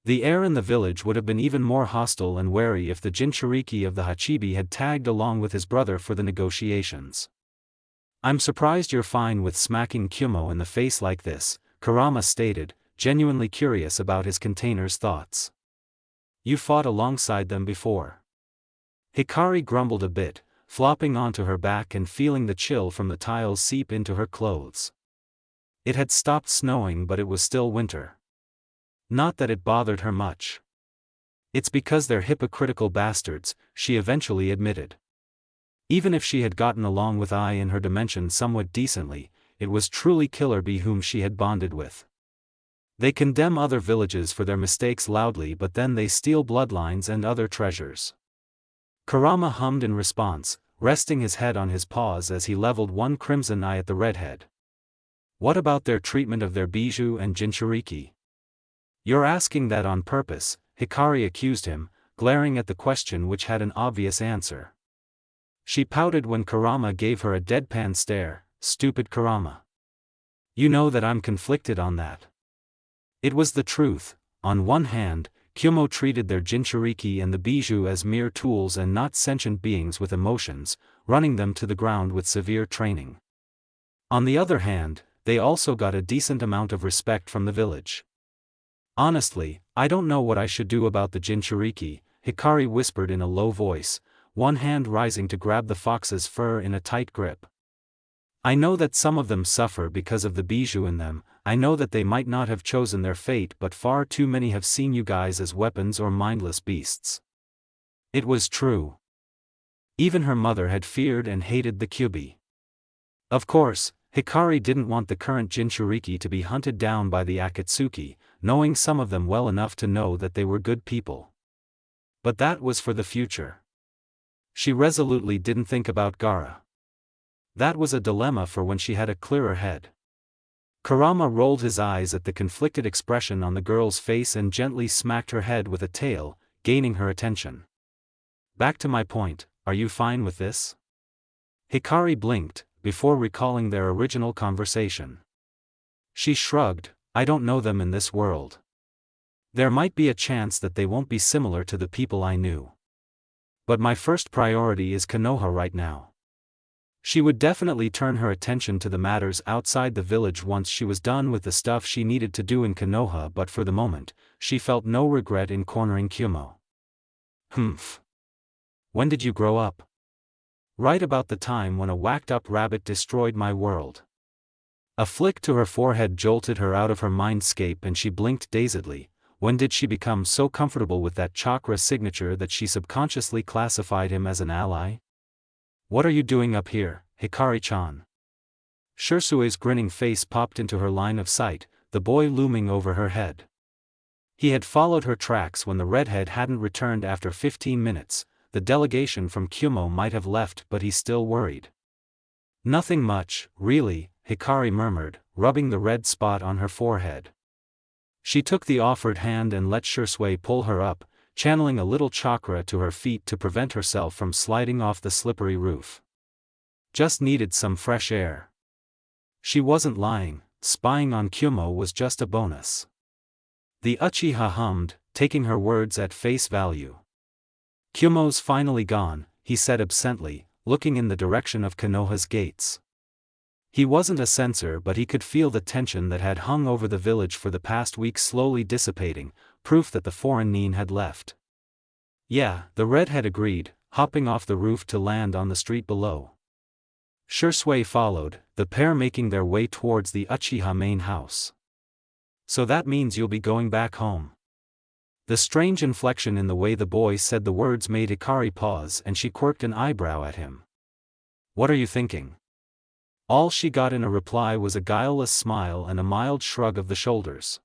The air in the village would have been even more hostile and wary if the Jinchuriki of the Hachibi had tagged along with his brother for the negotiations. I'm surprised you're fine with smacking Kumo in the face like this, Kurama stated, genuinely curious about his container's thoughts. You fought alongside them before. Hikari grumbled a bit, flopping onto her back and feeling the chill from the tiles seep into her clothes. It had stopped snowing, but it was still winter. Not that it bothered her much. It's because they're hypocritical bastards, she eventually admitted. Even if she had gotten along with I in her dimension somewhat decently, it was truly Killer Bee whom she had bonded with. They condemn other villages for their mistakes loudly, but then they steal bloodlines and other treasures. Kurama hummed in response, resting his head on his paws as he leveled one crimson eye at the redhead. What about their treatment of their bijou and Jinchuriki? You're asking that on purpose, Hikari accused him, glaring at the question which had an obvious answer. She pouted when Kurama gave her a deadpan stare. Stupid Kurama. You know that I'm conflicted on that. It was the truth. On one hand, Kumo treated their Jinchuriki and the bijou as mere tools and not sentient beings with emotions, running them to the ground with severe training. On the other hand, they also got a decent amount of respect from the village. Honestly, I don't know what I should do about the Jinchuriki, Hikari whispered in a low voice, one hand rising to grab the fox's fur in a tight grip. I know that some of them suffer because of the bijou in them, I know that they might not have chosen their fate, but far too many have seen you guys as weapons or mindless beasts. It was true. Even her mother had feared and hated the Kyubi. Of course, Hikari didn't want the current Jinchuriki to be hunted down by the Akatsuki, knowing some of them well enough to know that they were good people. But that was for the future. She resolutely didn't think about Gaara. That was a dilemma for when she had a clearer head. Kurama rolled his eyes at the conflicted expression on the girl's face and gently smacked her head with a tail, gaining her attention. Back to my point, are you fine with this? Hikari blinked, before recalling their original conversation. She shrugged, I don't know them in this world. There might be a chance that they won't be similar to the people I knew. But my first priority is Konoha right now. She would definitely turn her attention to the matters outside the village once she was done with the stuff she needed to do in Konoha, but for the moment, she felt no regret in cornering Kumo. Humph. When did you grow up? Right about the time when a whacked-up rabbit destroyed my world. A flick to her forehead jolted her out of her mindscape and she blinked dazedly. When did she become so comfortable with that chakra signature that she subconsciously classified him as an ally? What are you doing up here, Hikari-chan? Shisui's grinning face popped into her line of sight, the boy looming over her head. He had followed her tracks when the redhead hadn't returned after 15 minutes, the delegation from Kumo might have left but he still worried. Nothing much, really, Hikari murmured, rubbing the red spot on her forehead. She took the offered hand and let Shisui pull her up, channeling a little chakra to her feet to prevent herself from sliding off the slippery roof. Just needed some fresh air. She wasn't lying, spying on Kumo was just a bonus. The Uchiha hummed, taking her words at face value. Kumo's finally gone, he said absently, looking in the direction of Konoha's gates. He wasn't a censor but he could feel the tension that had hung over the village for the past week slowly dissipating, proof that the foreign nin had left. Yeah, the redhead agreed, hopping off the roof to land on the street below. Shisui followed, the pair making their way towards the Uchiha main house. So that means you'll be going back home. The strange inflection in the way the boy said the words made Hikari pause and she quirked an eyebrow at him. What are you thinking? All she got in a reply was a guileless smile and a mild shrug of the shoulders.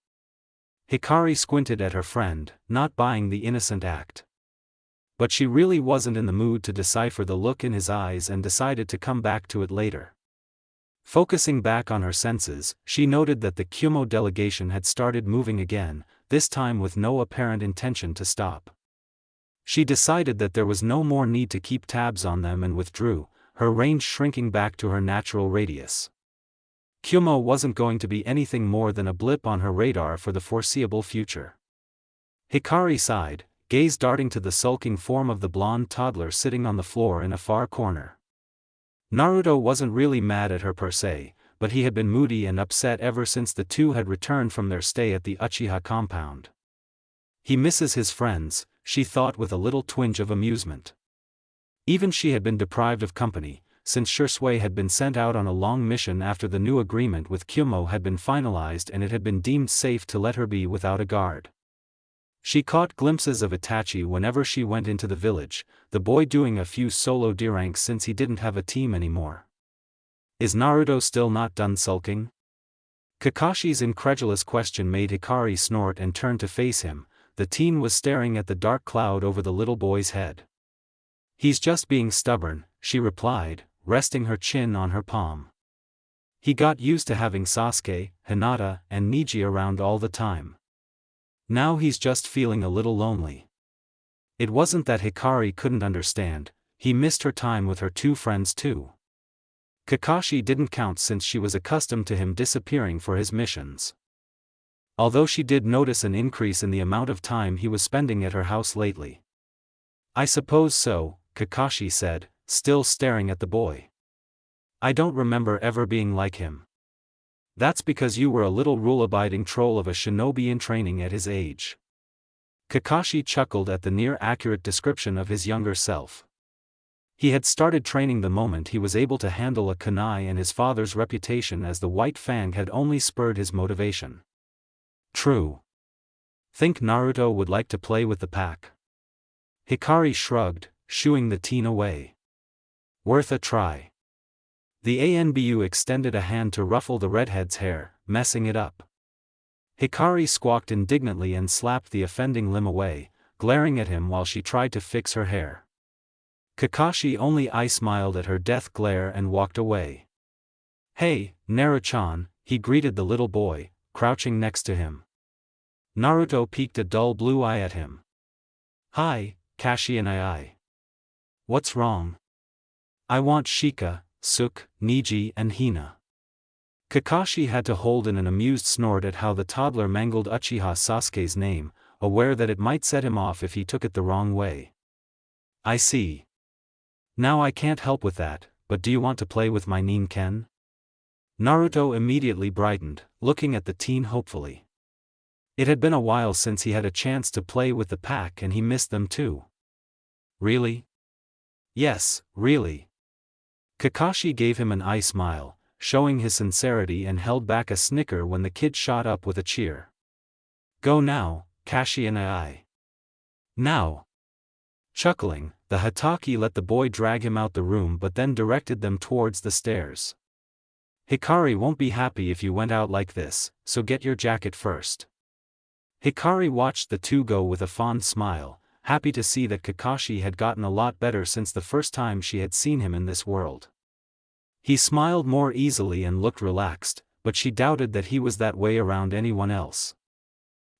Hikari squinted at her friend, not buying the innocent act. But she really wasn't in the mood to decipher the look in his eyes and decided to come back to it later. Focusing back on her senses, she noted that the Kumo delegation had started moving again, this time with no apparent intention to stop. She decided that there was no more need to keep tabs on them and withdrew, her range shrinking back to her natural radius. Kumo wasn't going to be anything more than a blip on her radar for the foreseeable future. Hikari sighed, gaze darting to the sulking form of the blonde toddler sitting on the floor in a far corner. Naruto wasn't really mad at her per se, but he had been moody and upset ever since the two had returned from their stay at the Uchiha compound. He misses his friends, she thought with a little twinge of amusement. Even she had been deprived of company, since Shisui had been sent out on a long mission after the new agreement with Kumo had been finalized and it had been deemed safe to let her be without a guard. She caught glimpses of Itachi whenever she went into the village, the boy doing a few solo deranks since he didn't have a team anymore. Is Naruto still not done sulking? Kakashi's incredulous question made Hikari snort and turn to face him. The teen was staring at the dark cloud over the little boy's head. He's just being stubborn, she replied, resting her chin on her palm. He got used to having Sasuke, Hinata, and Neji around all the time. Now he's just feeling a little lonely. It wasn't that Hikari couldn't understand, he missed her time with her two friends too. Kakashi didn't count since she was accustomed to him disappearing for his missions. Although she did notice an increase in the amount of time he was spending at her house lately. I suppose so, Kakashi said, still staring at the boy. I don't remember ever being like him. That's because you were a little rule-abiding troll of a shinobi in training at his age. Kakashi chuckled at the near-accurate description of his younger self. He had started training the moment he was able to handle a kunai and his father's reputation as the White Fang had only spurred his motivation. True. Think Naruto would like to play with the pack? Hikari shrugged, shooing the teen away. Worth a try. The ANBU extended a hand to ruffle the redhead's hair, messing it up. Hikari squawked indignantly and slapped the offending limb away, glaring at him while she tried to fix her hair. Kakashi only smiled at her death glare and walked away. Hey, Naru-chan, he greeted the little boy, crouching next to him. Naruto peeked a dull blue eye at him. Hi, Kashi and I. What's wrong? I want Shika, Suk, Neji and Hina. Kakashi had to hold in an amused snort at how the toddler mangled Uchiha Sasuke's name, aware that it might set him off if he took it the wrong way. I see. Now I can't help with that, but do you want to play with my nin-ken? Naruto immediately brightened, looking at the teen hopefully. It had been a while since he had a chance to play with the pack and he missed them too. Really? Yes, really. Kakashi gave him an smile, showing his sincerity and held back a snicker when the kid shot up with a cheer. Go now, Kashi and I. Now. Chuckling, the Hatake let the boy drag him out the room but then directed them towards the stairs. Hikari won't be happy if you went out like this, so get your jacket first. Hikari watched the two go with a fond smile, happy to see that Kakashi had gotten a lot better since the first time she had seen him in this world. He smiled more easily and looked relaxed, but she doubted that he was that way around anyone else.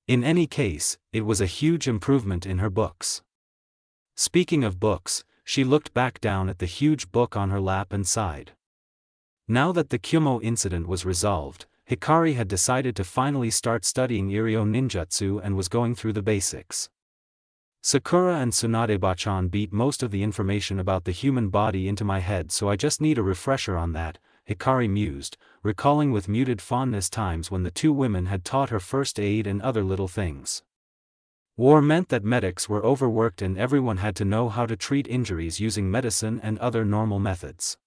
In any case, it was a huge improvement in her books. Speaking of books, she looked back down at the huge book on her lap and sighed. Now that the Kyumo incident was resolved, Hikari had decided to finally start studying Iryo ninjutsu and was going through the basics. Sakura and Tsunade-bachan beat most of the information about the human body into my head, so I just need a refresher on that, Hikari mused, recalling with muted fondness times when the two women had taught her first aid and other little things. War meant that medics were overworked and everyone had to know how to treat injuries using medicine and other normal methods.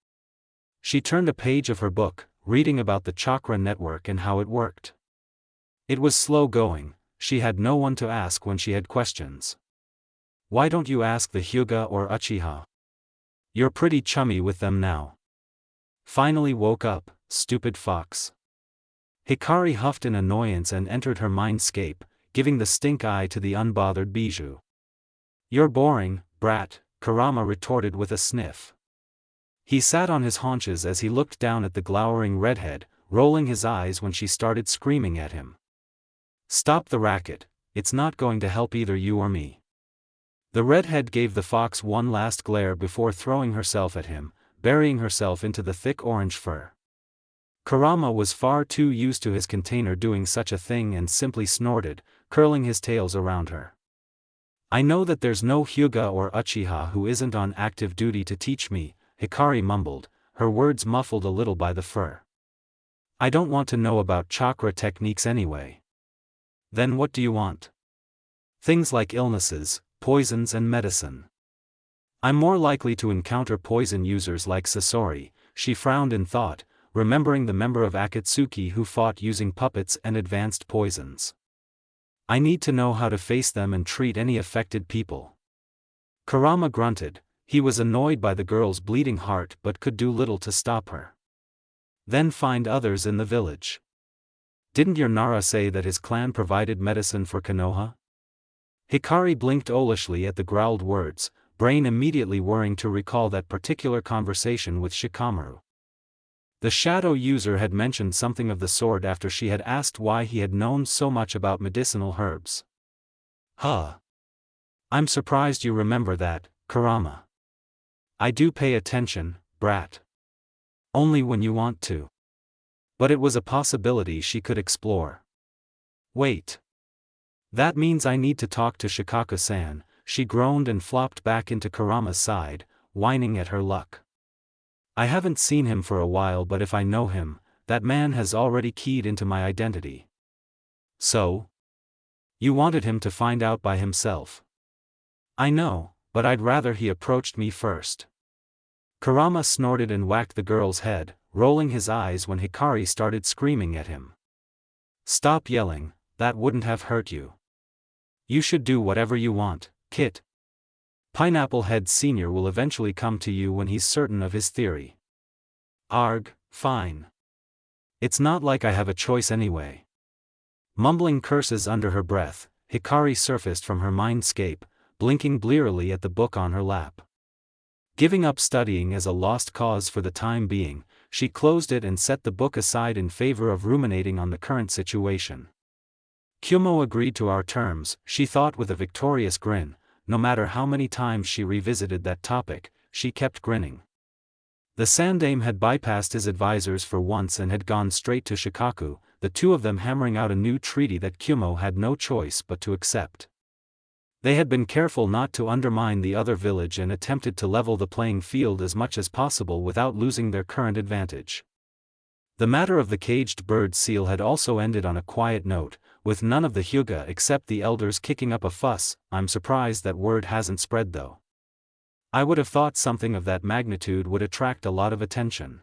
She turned a page of her book, reading about the chakra network and how it worked. It was slow going, she had no one to ask when she had questions. Why don't you ask the Hyuga or Uchiha? You're pretty chummy with them now. Finally woke up, stupid fox. Hikari huffed in annoyance and entered her mindscape, giving the stink eye to the unbothered Bijou. You're boring, brat, Kurama retorted with a sniff. He sat on his haunches as he looked down at the glowering redhead, rolling his eyes when she started screaming at him. Stop the racket, it's not going to help either you or me. The redhead gave the fox one last glare before throwing herself at him, burying herself into the thick orange fur. Kurama was far too used to his container doing such a thing and simply snorted, curling his tails around her. I know that there's no Hyuga or Uchiha who isn't on active duty to teach me, Hikari mumbled, her words muffled a little by the fur. I don't want to know about chakra techniques anyway. Then what do you want? Things like illnesses, poisons and medicine. I'm more likely to encounter poison users like Sasori, she frowned in thought, remembering the member of Akatsuki who fought using puppets and advanced poisons. I need to know how to face them and treat any affected people. Kurama grunted, he was annoyed by the girl's bleeding heart but could do little to stop her. Then find others in the village. Didn't your Nara say that his clan provided medicine for Konoha? Hikari blinked owlishly at the growled words, brain immediately whirring to recall that particular conversation with Shikamaru. The shadow user had mentioned something of the sort after she had asked why he had known so much about medicinal herbs. Huh. I'm surprised you remember that, Kurama. I do pay attention, brat. Only when you want to. But it was a possibility she could explore. Wait. That means I need to talk to Shikaku-san, she groaned and flopped back into Kurama's side, whining at her luck. I haven't seen him for a while, but if I know him, that man has already keyed into my identity. So? You wanted him to find out by himself. I know, but I'd rather he approached me first. Kurama snorted and whacked the girl's head, rolling his eyes when Hikari started screaming at him. Stop yelling, that wouldn't have hurt you. You should do whatever you want, Kit. Pineapple Head Sr. will eventually come to you when he's certain of his theory. Arg, fine. It's not like I have a choice anyway. Mumbling curses under her breath, Hikari surfaced from her mindscape, blinking blearily at the book on her lap. Giving up studying as a lost cause for the time being, she closed it and set the book aside in favor of ruminating on the current situation. Kyumo agreed to our terms, she thought with a victorious grin. No matter how many times she revisited that topic, she kept grinning. The Sandame had bypassed his advisors for once and had gone straight to Shikaku, the two of them hammering out a new treaty that Kyumo had no choice but to accept. They had been careful not to undermine the other village and attempted to level the playing field as much as possible without losing their current advantage. The matter of the caged bird seal had also ended on a quiet note, with none of the Hyuga except the elders kicking up a fuss. I'm surprised that word hasn't spread though. I would have thought something of that magnitude would attract a lot of attention.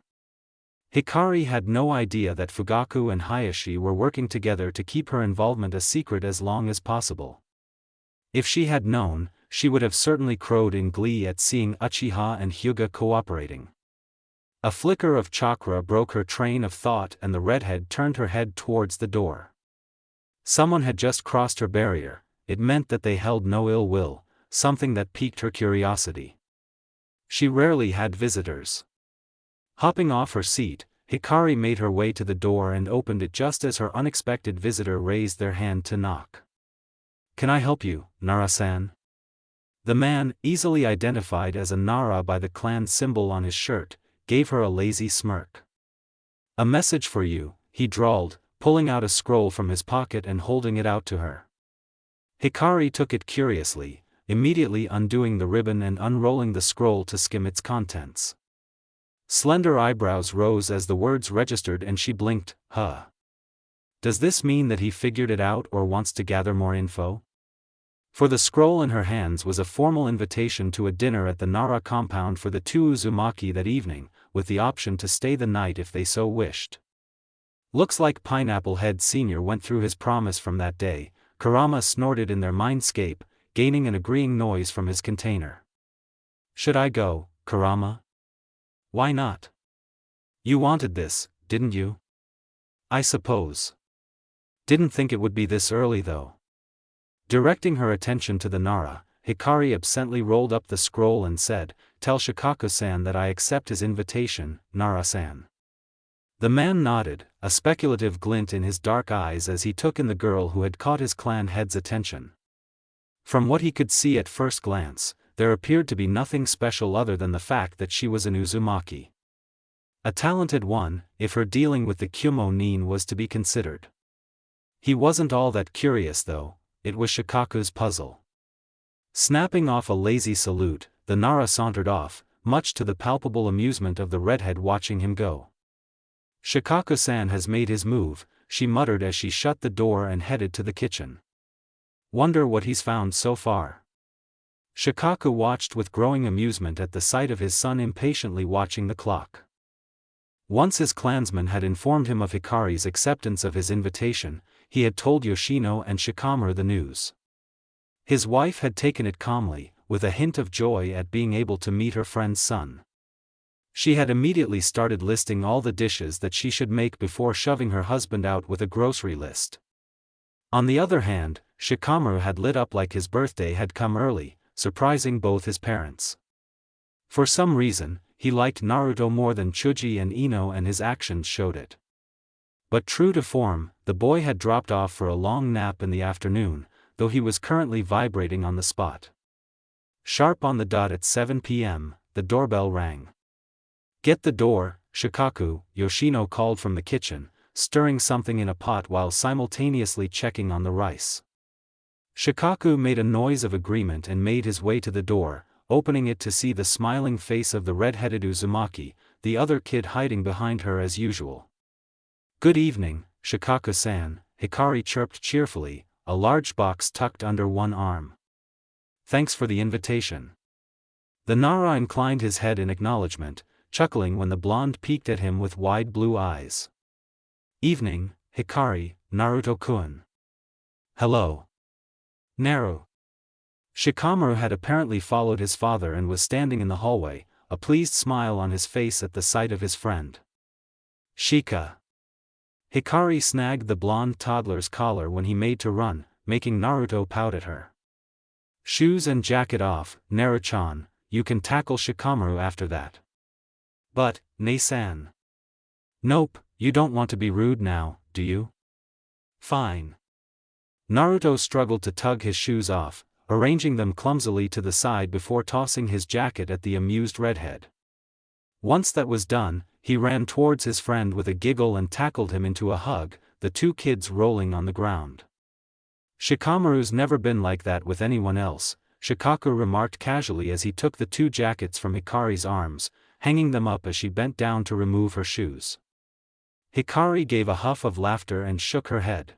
Hikari had no idea that Fugaku and Hayashi were working together to keep her involvement a secret as long as possible. If she had known, she would have certainly crowed in glee at seeing Uchiha and Hyuga cooperating. A flicker of chakra broke her train of thought and the redhead turned her head towards the door. Someone had just crossed her barrier. It meant that they held no ill will, something that piqued her curiosity. She rarely had visitors. Hopping off her seat, Hikari made her way to the door and opened it just as her unexpected visitor raised their hand to knock. "Can I help you, Nara-san?" The man, easily identified as a Nara by the clan symbol on his shirt, gave her a lazy smirk. "A message for you," he drawled, pulling out a scroll from his pocket and holding it out to her. Hikari took it curiously, immediately undoing the ribbon and unrolling the scroll to skim its contents. Slender eyebrows rose as the words registered and she blinked. Does this mean that he figured it out or wants to gather more info? For the scroll in her hands was a formal invitation to a dinner at the Nara compound for the two uzumaki that evening, with the option to stay the night if they so wished. Looks like Pineapple Head Sr. went through his promise from that day, Kurama snorted in their mindscape, gaining an agreeing noise from his container. "Should I go, Kurama?" "Why not? You wanted this, didn't you?" "I suppose. Didn't think it would be this early though." Directing her attention to the Nara, Hikari absently rolled up the scroll and said, "Tell Shikaku-san that I accept his invitation, Nara-san." The man nodded, a speculative glint in his dark eyes as he took in the girl who had caught his clan head's attention. From what he could see at first glance, there appeared to be nothing special other than the fact that she was an uzumaki. A talented one, if her dealing with the Kyumo nin was to be considered. He wasn't all that curious though, it was Shikaku's puzzle. Snapping off a lazy salute, the Nara sauntered off, much to the palpable amusement of the redhead watching him go. "Shikaku-san has made his move," she muttered as she shut the door and headed to the kitchen. "Wonder what he's found so far." Shikaku watched with growing amusement at the sight of his son impatiently watching the clock. Once his clansman had informed him of Hikari's acceptance of his invitation, he had told Yoshino and Shikamaru the news. His wife had taken it calmly, with a hint of joy at being able to meet her friend's son. She had immediately started listing all the dishes that she should make before shoving her husband out with a grocery list. On the other hand, Shikamaru had lit up like his birthday had come early, surprising both his parents. For some reason, he liked Naruto more than Chuji and Ino and his actions showed it. But true to form, the boy had dropped off for a long nap in the afternoon, though he was currently vibrating on the spot. Sharp on the dot at 7 p.m., the doorbell rang. "Get the door, Shikaku," Yoshino called from the kitchen, stirring something in a pot while simultaneously checking on the rice. Shikaku made a noise of agreement and made his way to the door, opening it to see the smiling face of the red-headed Uzumaki, the other kid hiding behind her as usual. "Good evening, Shikaku-san," Hikari chirped cheerfully, a large box tucked under one arm. "Thanks for the invitation." The Nara inclined his head in acknowledgement, chuckling when the blonde peeked at him with wide blue eyes. "Evening, Hikari, Naruto-kun." "Hello. Naru." Shikamaru had apparently followed his father and was standing in the hallway, a pleased smile on his face at the sight of his friend. "Shika." Hikari snagged the blonde toddler's collar when he made to run, making Naruto pout at her. "Shoes and jacket off, Naru-chan, you can tackle Shikamaru after that." "But, Nei-san." "Nope, you don't want to be rude now, do you?" "Fine." Naruto struggled to tug his shoes off, arranging them clumsily to the side before tossing his jacket at the amused redhead. Once that was done, he ran towards his friend with a giggle and tackled him into a hug, the two kids rolling on the ground. "Shikamaru's never been like that with anyone else," Shikaku remarked casually as he took the two jackets from Hikari's arms, hanging them up as she bent down to remove her shoes. Hikari gave a huff of laughter and shook her head.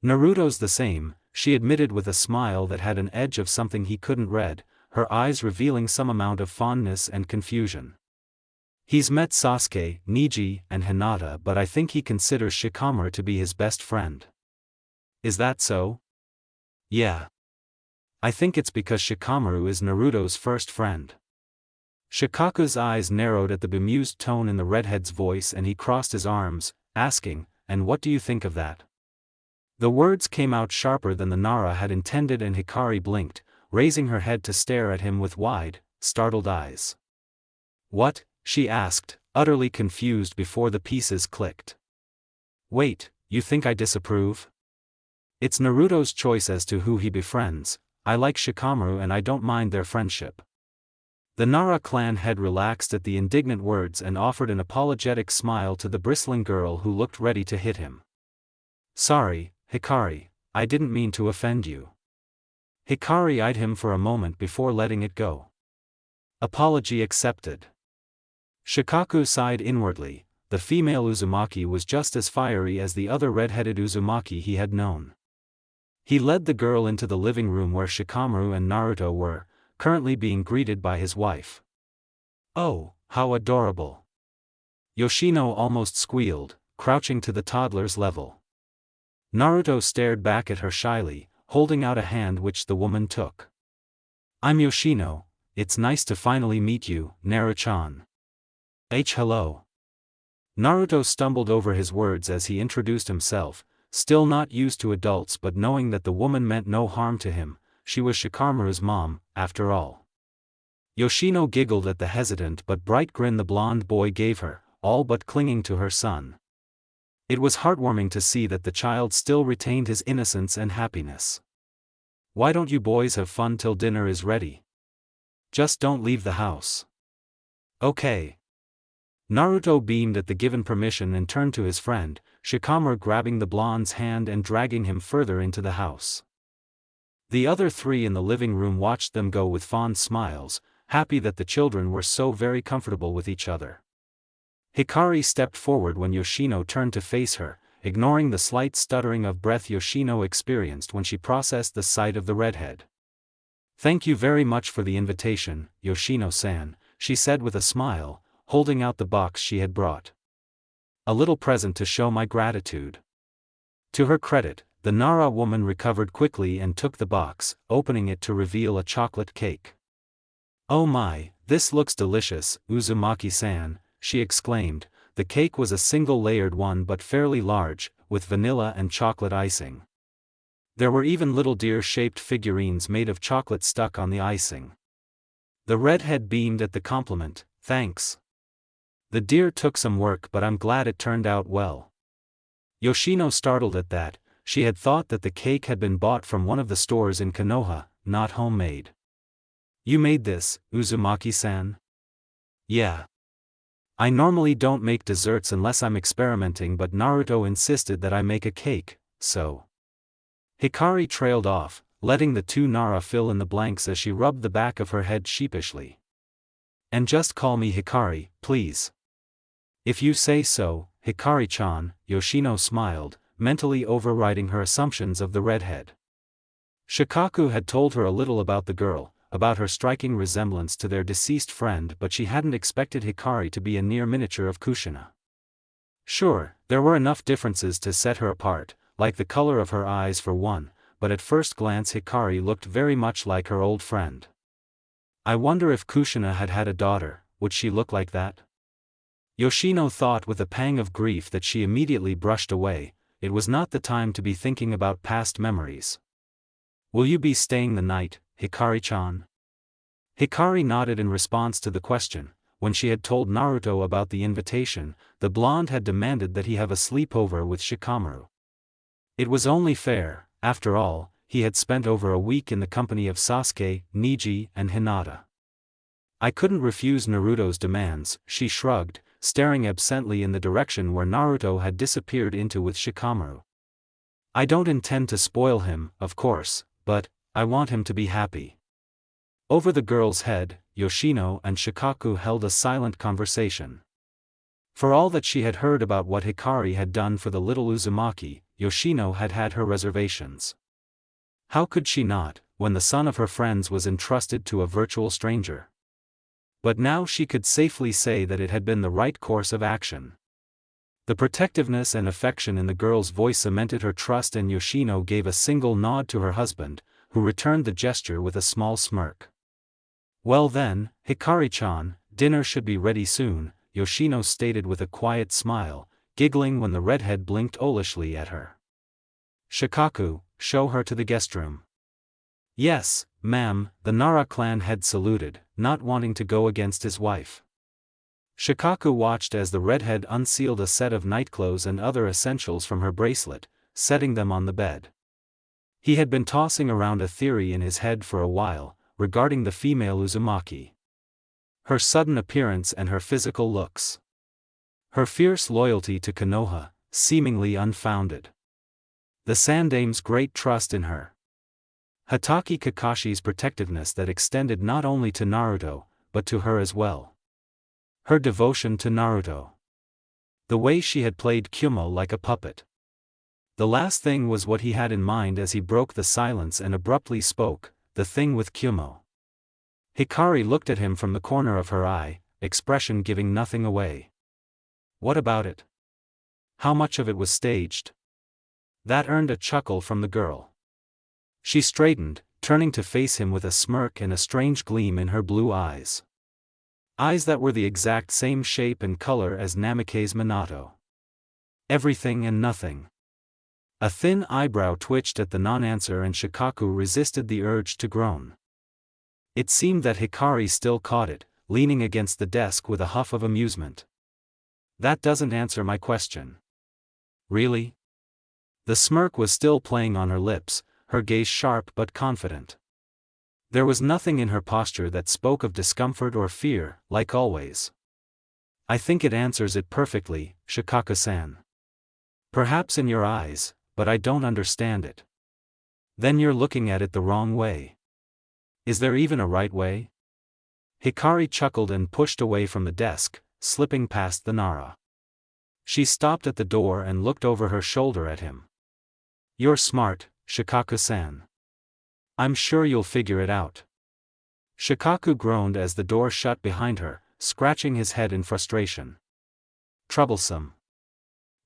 "Naruto's the same," she admitted with a smile that had an edge of something he couldn't read, her eyes revealing some amount of fondness and confusion. "He's met Sasuke, Neji, and Hinata, but I think he considers Shikamaru to be his best friend." "Is that so?" "Yeah. I think it's because Shikamaru is Naruto's first friend." Shikaku's eyes narrowed at the bemused tone in the redhead's voice and he crossed his arms, asking, "And what do you think of that?" The words came out sharper than the Nara had intended and Hikari blinked, raising her head to stare at him with wide, startled eyes. "What?" she asked, utterly confused before the pieces clicked. "Wait, you think I disapprove? It's Naruto's choice as to who he befriends. I like Shikamaru and I don't mind their friendship." The Nara clan head relaxed at the indignant words and offered an apologetic smile to the bristling girl who looked ready to hit him. "Sorry, Hikari, I didn't mean to offend you." Hikari eyed him for a moment before letting it go. "Apology accepted." Shikaku sighed inwardly. The female Uzumaki was just as fiery as the other red-headed Uzumaki he had known. He led the girl into the living room where Shikamaru and Naruto were, currently being greeted by his wife. "Oh, how adorable!" Yoshino almost squealed, crouching to the toddler's level. Naruto stared back at her shyly, holding out a hand which the woman took. "I'm Yoshino, it's nice to finally meet you, Naru-chan." Hello." Naruto stumbled over his words as he introduced himself, still not used to adults but knowing that the woman meant no harm to him. She was Shikamaru's mom, after all. Yoshino giggled at the hesitant but bright grin the blonde boy gave her, all but clinging to her son. It was heartwarming to see that the child still retained his innocence and happiness. "Why don't you boys have fun till dinner is ready? Just don't leave the house." "Okay." Naruto beamed at the given permission and turned to his friend, Shikamaru grabbing the blonde's hand and dragging him further into the house. The other three in the living room watched them go with fond smiles, happy that the children were so very comfortable with each other. Hikari stepped forward when Yoshino turned to face her, ignoring the slight stuttering of breath Yoshino experienced when she processed the sight of the redhead. "Thank you very much for the invitation, Yoshino-san," she said with a smile, holding out the box she had brought. "A little present to show my gratitude." To her credit, the Nara woman recovered quickly and took the box, opening it to reveal a chocolate cake. "Oh my, this looks delicious, Uzumaki-san," she exclaimed. The cake was a single-layered one but fairly large, with vanilla and chocolate icing. There were even little deer-shaped figurines made of chocolate stuck on the icing. The redhead beamed at the compliment. "Thanks. The deer took some work but I'm glad it turned out well." Yoshino startled at that. She had thought that the cake had been bought from one of the stores in Konoha, not homemade. "You made this, Uzumaki-san?" "Yeah. I normally don't make desserts unless I'm experimenting but Naruto insisted that I make a cake, so." Hikari trailed off, letting the two Nara fill in the blanks as she rubbed the back of her head sheepishly. "And just call me Hikari, please." "If you say so, Hikari-chan," Yoshino smiled, mentally overriding her assumptions of the redhead. Shikaku had told her a little about the girl, about her striking resemblance to their deceased friend but she hadn't expected Hikari to be a near miniature of Kushina. Sure, there were enough differences to set her apart, like the color of her eyes for one, but at first glance Hikari looked very much like her old friend. I wonder if Kushina had had a daughter, would she look like that? Yoshino thought with a pang of grief that she immediately brushed away. It was not the time to be thinking about past memories. "Will you be staying the night, Hikari-chan?" Hikari nodded in response to the question. When she had told Naruto about the invitation, the blonde had demanded that he have a sleepover with Shikamaru. It was only fair, after all, he had spent over a week in the company of Sasuke, Neji, and Hinata. "I couldn't refuse Naruto's demands," she shrugged, staring absently in the direction where Naruto had disappeared into with Shikamaru. "I don't intend to spoil him, of course, but I want him to be happy." Over the girl's head, Yoshino and Shikaku held a silent conversation. For all that she had heard about what Hikari had done for the little Uzumaki, Yoshino had had her reservations. How could she not, when the son of her friends was entrusted to a virtual stranger? But now she could safely say that it had been the right course of action. The protectiveness and affection in the girl's voice cemented her trust and Yoshino gave a single nod to her husband, who returned the gesture with a small smirk. "Well then, Hikari-chan, dinner should be ready soon, Yoshino stated with a quiet smile, giggling when the redhead blinked owlishly at her. Shikaku, show her to the guest room. Yes, ma'am, the Nara clan head saluted, not wanting to go against his wife. Shikaku watched as the redhead unsealed a set of nightclothes and other essentials from her bracelet, setting them on the bed. He had been tossing around a theory in his head for a while, regarding the female Uzumaki. Her sudden appearance and her physical looks. Her fierce loyalty to Konoha, seemingly unfounded. The Sandame's great trust in her. Hatake Kakashi's protectiveness that extended not only to Naruto, but to her as well. Her devotion to Naruto. The way she had played Kyumo like a puppet. The last thing was what he had in mind as he broke the silence and abruptly spoke, the thing with Kyumo. Hikari looked at him from the corner of her eye, expression giving nothing away. What about it? How much of it was staged? That earned a chuckle from the girl. She straightened, turning to face him with a smirk and a strange gleam in her blue eyes. Eyes that were the exact same shape and color as Namikaze Minato. Everything and nothing. A thin eyebrow twitched at the non-answer and Shikaku resisted the urge to groan. It seemed that Hikari still caught it, leaning against the desk with a huff of amusement. That doesn't answer my question. Really? The smirk was still playing on her lips, her gaze sharp but confident. There was nothing in her posture that spoke of discomfort or fear, like always. I think it answers it perfectly, Shikaku-san. Perhaps in your eyes, but I don't understand it. Then you're looking at it the wrong way. Is there even a right way? Hikari chuckled and pushed away from the desk, slipping past the Nara. She stopped at the door and looked over her shoulder at him. You're smart, Shikaku-san. I'm sure you'll figure it out. Shikaku groaned as the door shut behind her, scratching his head in frustration. Troublesome.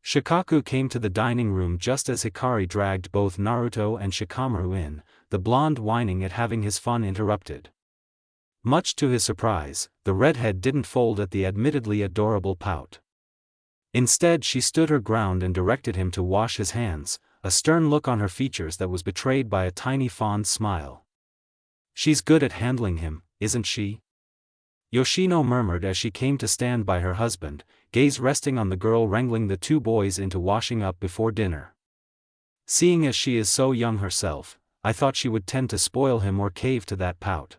Shikaku came to the dining room just as Hikari dragged both Naruto and Shikamaru in, the blonde whining at having his fun interrupted. Much to his surprise, the redhead didn't fold at the admittedly adorable pout. Instead she stood her ground and directed him to wash his hands, a stern look on her features that was betrayed by a tiny fond smile. She's good at handling him, isn't she? Yoshino murmured as she came to stand by her husband, gaze resting on the girl wrangling the two boys into washing up before dinner. Seeing as she is so young herself, I thought she would tend to spoil him or cave to that pout.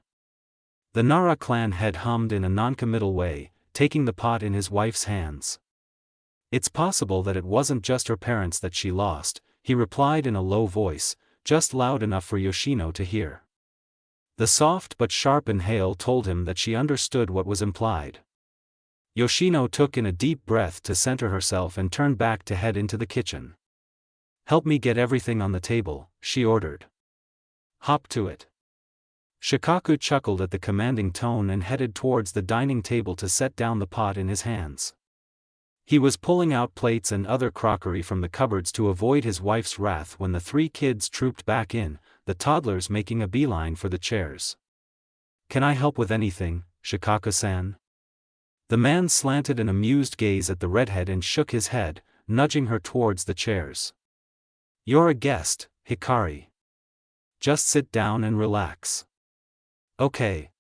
The Nara clan head hummed in a noncommittal way, taking the pot in his wife's hands. It's possible that it wasn't just her parents that she lost, he replied in a low voice, just loud enough for Yoshino to hear. The soft but sharp inhale told him that she understood what was implied. Yoshino took in a deep breath to center herself and turned back to head into the kitchen. Help me get everything on the table, she ordered. Hop to it. Shikaku chuckled at the commanding tone and headed towards the dining table to set down the pot in his hands. He was pulling out plates and other crockery from the cupboards to avoid his wife's wrath when the three kids trooped back in, the toddlers making a beeline for the chairs. Can I help with anything, Shikaku-san? The man slanted an amused gaze at the redhead and shook his head, nudging her towards the chairs. You're a guest, Hikari. Just sit down and relax. Okay.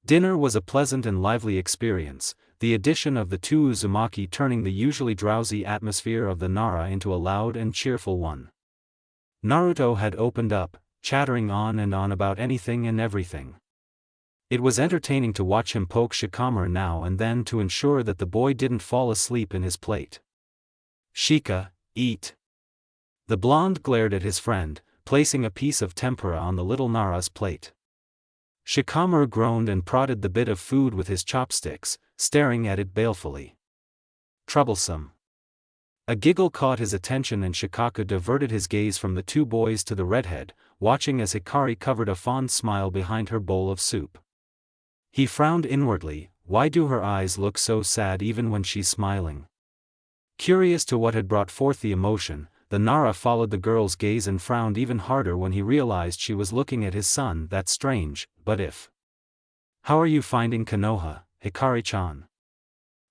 Dinner was a pleasant and lively experience, the addition of the two uzumaki turning the usually drowsy atmosphere of the Nara into a loud and cheerful one. Naruto had opened up, chattering on and on about anything and everything. It was entertaining to watch him poke Shikamaru now and then to ensure that the boy didn't fall asleep in his plate. Shika, eat. The blonde glared at his friend, placing a piece of tempura on the little Nara's plate. Shikamaru groaned and prodded the bit of food with his chopsticks, staring at it balefully. Troublesome. A giggle caught his attention and Shikaku diverted his gaze from the two boys to the redhead, watching as Hikari covered a fond smile behind her bowl of soup. He frowned inwardly, why do her eyes look so sad even when she's smiling? Curious to what had brought forth the emotion, the Nara followed the girl's gaze and frowned even harder when he realized she was looking at his son. That's strange, but if. How are you finding Konoha, Hikari-chan?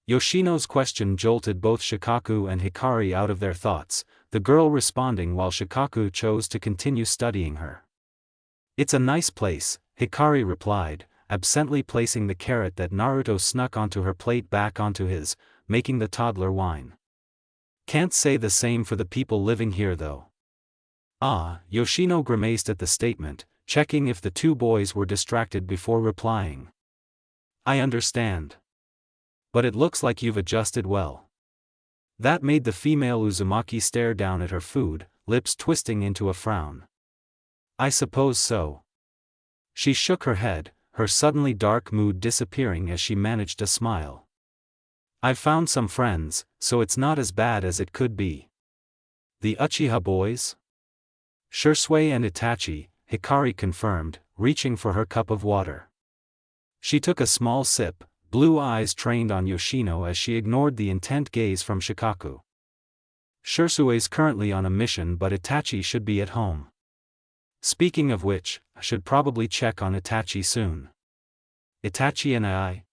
Yoshino's question jolted both Shikaku and Hikari out of their thoughts, the girl responding while Shikaku chose to continue studying her. It's a nice place, Hikari replied, absently placing the carrot that Naruto snuck onto her plate back onto his, making the toddler whine. Can't say the same for the people living here though. Ah, Yoshino grimaced at the statement, checking if the two boys were distracted before replying. I understand. But it looks like you've adjusted well. That made the female Uzumaki stare down at her food, lips twisting into a frown. I suppose so. She shook her head, her suddenly dark mood disappearing as she managed a smile. I've found some friends, so it's not as bad as it could be. The Uchiha boys? Shisui and Itachi, Hikari confirmed, reaching for her cup of water. She took a small sip, blue eyes trained on Yoshino as she ignored the intent gaze from Shikaku. Shisui's currently on a mission but Itachi should be at home. Speaking of which, I should probably check on Itachi soon. Itachi and I?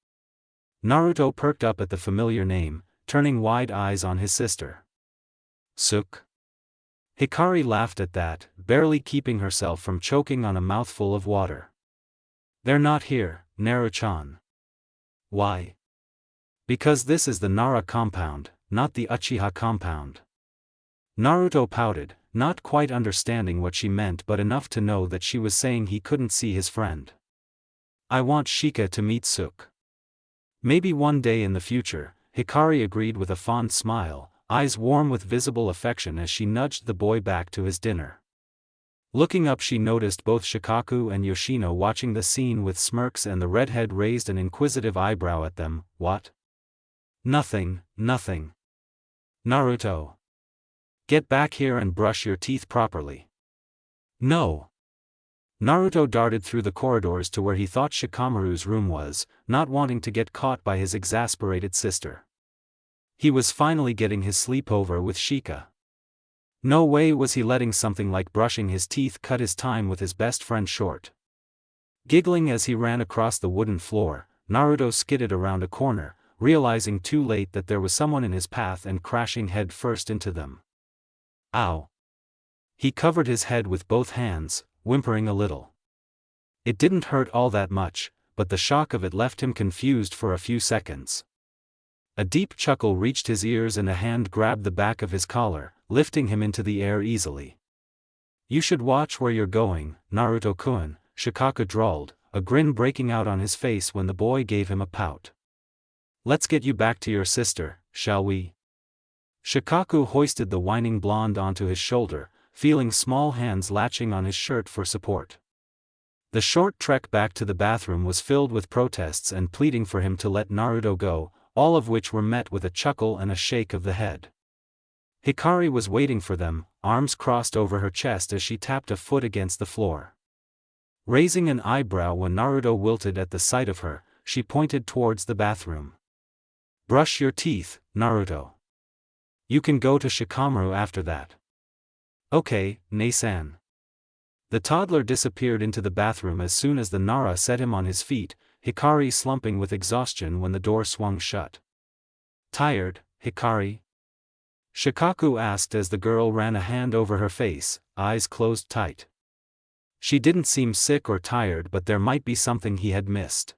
Naruto perked up at the familiar name, turning wide eyes on his sister. Suk? Hikari laughed at that, barely keeping herself from choking on a mouthful of water. They're not here, Naru-chan. Why? Because this is the Nara compound, not the Uchiha compound. Naruto pouted, not quite understanding what she meant but enough to know that she was saying he couldn't see his friend. I want Shika to meet Suk. Maybe one day in the future, Hikari agreed with a fond smile, eyes warm with visible affection as she nudged the boy back to his dinner. Looking up she noticed both Shikaku and Yoshino watching the scene with smirks and the redhead raised an inquisitive eyebrow at them. What? Nothing, nothing. Naruto. Get back here and brush your teeth properly. No. Naruto darted through the corridors to where he thought Shikamaru's room was, not wanting to get caught by his exasperated sister. He was finally getting his sleepover with Shika. No way was he letting something like brushing his teeth cut his time with his best friend short. Giggling as he ran across the wooden floor, Naruto skidded around a corner, realizing too late that there was someone in his path and crashing head first into them. Ow! He covered his head with both hands, whimpering a little. It didn't hurt all that much, but the shock of it left him confused for a few seconds. A deep chuckle reached his ears and a hand grabbed the back of his collar, lifting him into the air easily. You should watch where you're going, Naruto-kun, Shikaku drawled, a grin breaking out on his face when the boy gave him a pout. Let's get you back to your sister, shall we? Shikaku hoisted the whining blonde onto his shoulder, feeling small hands latching on his shirt for support. The short trek back to the bathroom was filled with protests and pleading for him to let Naruto go, all of which were met with a chuckle and a shake of the head. Hikari was waiting for them, arms crossed over her chest as she tapped a foot against the floor. Raising an eyebrow when Naruto wilted at the sight of her, she pointed towards the bathroom. Brush your teeth, Naruto. You can go to Shikamaru after that. Okay, Nei-san. The toddler disappeared into the bathroom as soon as the Nara set him on his feet, Hikari slumping with exhaustion when the door swung shut. Tired, Hikari? Shikaku asked as the girl ran a hand over her face, eyes closed tight. She didn't seem sick or tired but there might be something he had missed.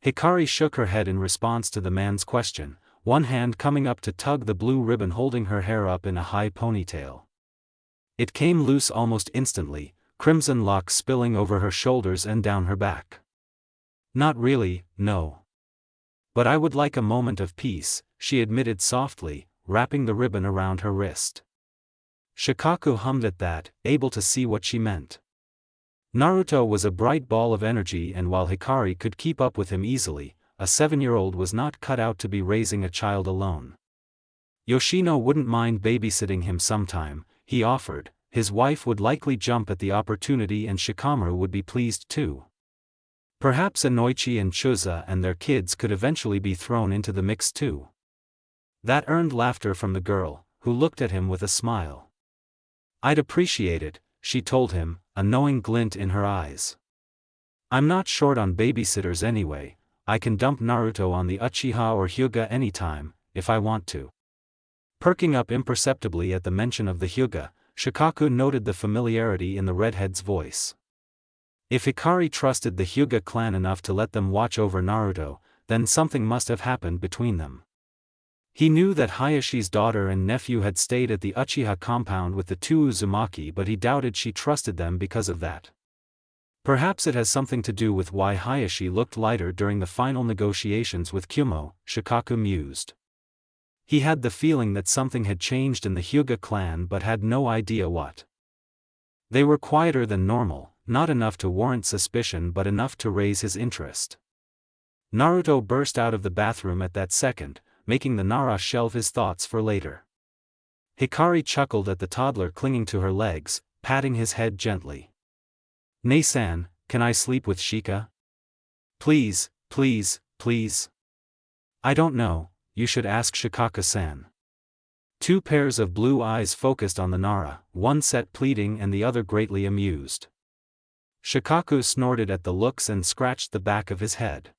Hikari shook her head in response to the man's question, one hand coming up to tug the blue ribbon holding her hair up in a high ponytail. It came loose almost instantly, crimson locks spilling over her shoulders and down her back. Not really, no. But I would like a moment of peace, she admitted softly, wrapping the ribbon around her wrist. Shikaku hummed at that, able to see what she meant. Naruto was a bright ball of energy and while Hikari could keep up with him easily, a 7-year-old was not cut out to be raising a child alone. Yoshino wouldn't mind babysitting him sometime, he offered, his wife would likely jump at the opportunity and Shikamaru would be pleased too. Perhaps Inoichi and Chuza and their kids could eventually be thrown into the mix too. That earned laughter from the girl, who looked at him with a smile. I'd appreciate it, she told him, a knowing glint in her eyes. I'm not short on babysitters anyway, I can dump Naruto on the Uchiha or Hyuga anytime, if I want to. Perking up imperceptibly at the mention of the Hyuga, Shikaku noted the familiarity in the redhead's voice. If Hikari trusted the Hyuga clan enough to let them watch over Naruto, then something must have happened between them. He knew that Hayashi's daughter and nephew had stayed at the Uchiha compound with the two Uzumaki, but he doubted she trusted them because of that. Perhaps it has something to do with why Hayashi looked lighter during the final negotiations with Kumo, Shikaku mused. He had the feeling that something had changed in the Hyuga clan but had no idea what. They were quieter than normal, not enough to warrant suspicion but enough to raise his interest. Naruto burst out of the bathroom at that second, making the Nara shelve his thoughts for later. Hikari chuckled at the toddler clinging to her legs, patting his head gently. "Nei-san, can I sleep with Shika? Please, please, please." "I don't know, you should ask Shikaka-san." Two pairs of blue eyes focused on the Nara, one set pleading and the other greatly amused. Shikaku snorted at the looks and scratched the back of his head.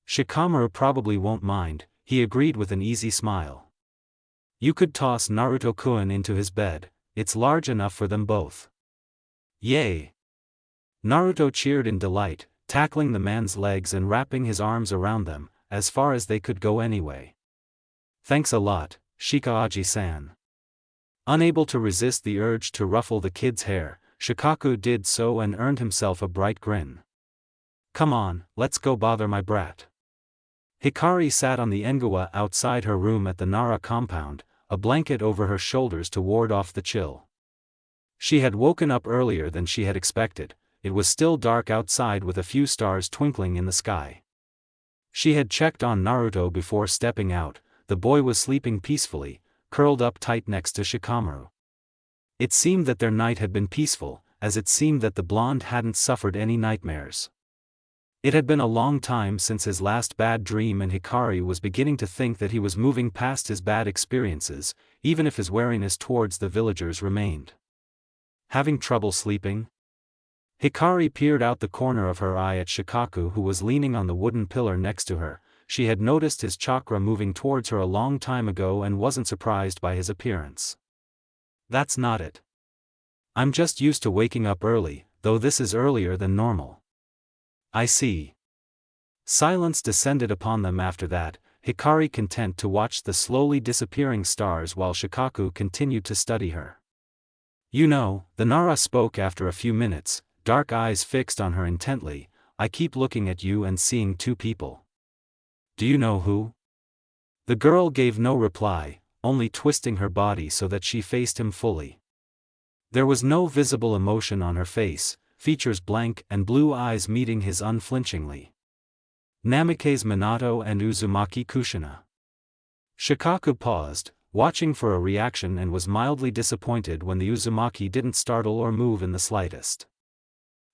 "Shikamaru probably won't mind," he agreed with an easy smile. "You could toss Naruto-kun into his bed, it's large enough for them both." "Yay!" Naruto cheered in delight, tackling the man's legs and wrapping his arms around them, as far as they could go anyway. "Thanks a lot, Shikaaji-san." Unable to resist the urge to ruffle the kid's hair, Shikaku did so and earned himself a bright grin. "Come on, let's go bother my brat." Hikari sat on the engawa outside her room at the Nara compound, a blanket over her shoulders to ward off the chill. She had woken up earlier than she had expected. It was still dark outside with a few stars twinkling in the sky. She had checked on Naruto before stepping out. The boy was sleeping peacefully, curled up tight next to Shikamaru. It seemed that their night had been peaceful, as it seemed that the blonde hadn't suffered any nightmares. It had been a long time since his last bad dream, and Hikari was beginning to think that he was moving past his bad experiences, even if his wariness towards the villagers remained. Having trouble sleeping? Hikari peered out the corner of her eye at Shikaku, who was leaning on the wooden pillar next to her. She had noticed his chakra moving towards her a long time ago and wasn't surprised by his appearance. "That's not it. I'm just used to waking up early, though this is earlier than normal." "I see." Silence descended upon them after that, Hikari content to watch the slowly disappearing stars while Shikaku continued to study her. "You know," the Nara spoke after a few minutes, dark eyes fixed on her intently, "I keep looking at you and seeing two people." "Do you know who?" The girl gave no reply, only twisting her body so that she faced him fully. There was no visible emotion on her face, features blank and blue eyes meeting his unflinchingly. "Namikaze Minato and Uzumaki Kushina." Shikaku paused, watching for a reaction, and was mildly disappointed when the Uzumaki didn't startle or move in the slightest.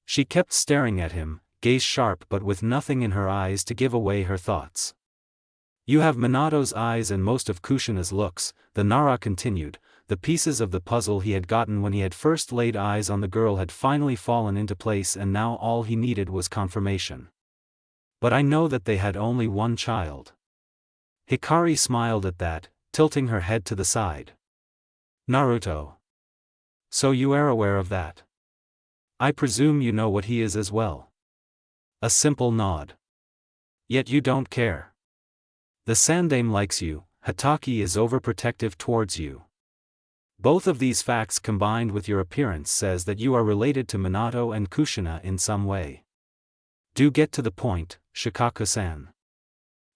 She kept staring at him, gaze sharp but with nothing in her eyes to give away her thoughts. "You have Minato's eyes and most of Kushina's looks," the Nara continued. The pieces of the puzzle he had gotten when he had first laid eyes on the girl had finally fallen into place, and now all he needed was confirmation. "But I know that they had only one child." Hikari smiled at that, tilting her head to the side. "Naruto. So you are aware of that? I presume you know what he is as well." A simple nod. "Yet you don't care. The Sandame likes you, Hatake is overprotective towards you. Both of these facts combined with your appearance says that you are related to Minato and Kushina in some way. Do get to the point, Shikaku-san."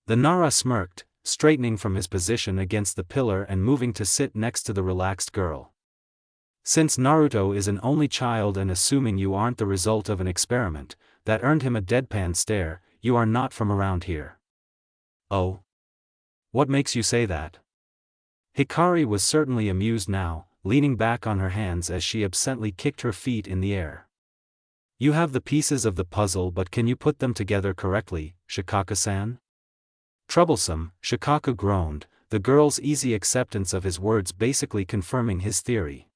The Nara smirked, straightening from his position against the pillar and moving to sit next to the relaxed girl. "Since Naruto is an only child and assuming you aren't the result of an experiment," that earned him a deadpan stare, "you are not from around here." "Oh? What makes you say that?" Hikari was certainly amused now, leaning back on her hands as she absently kicked her feet in the air. "You have the pieces of the puzzle, but can you put them together correctly, Shikaku-san?" "Troublesome," Shikaku groaned, the girl's easy acceptance of his words basically confirming his theory.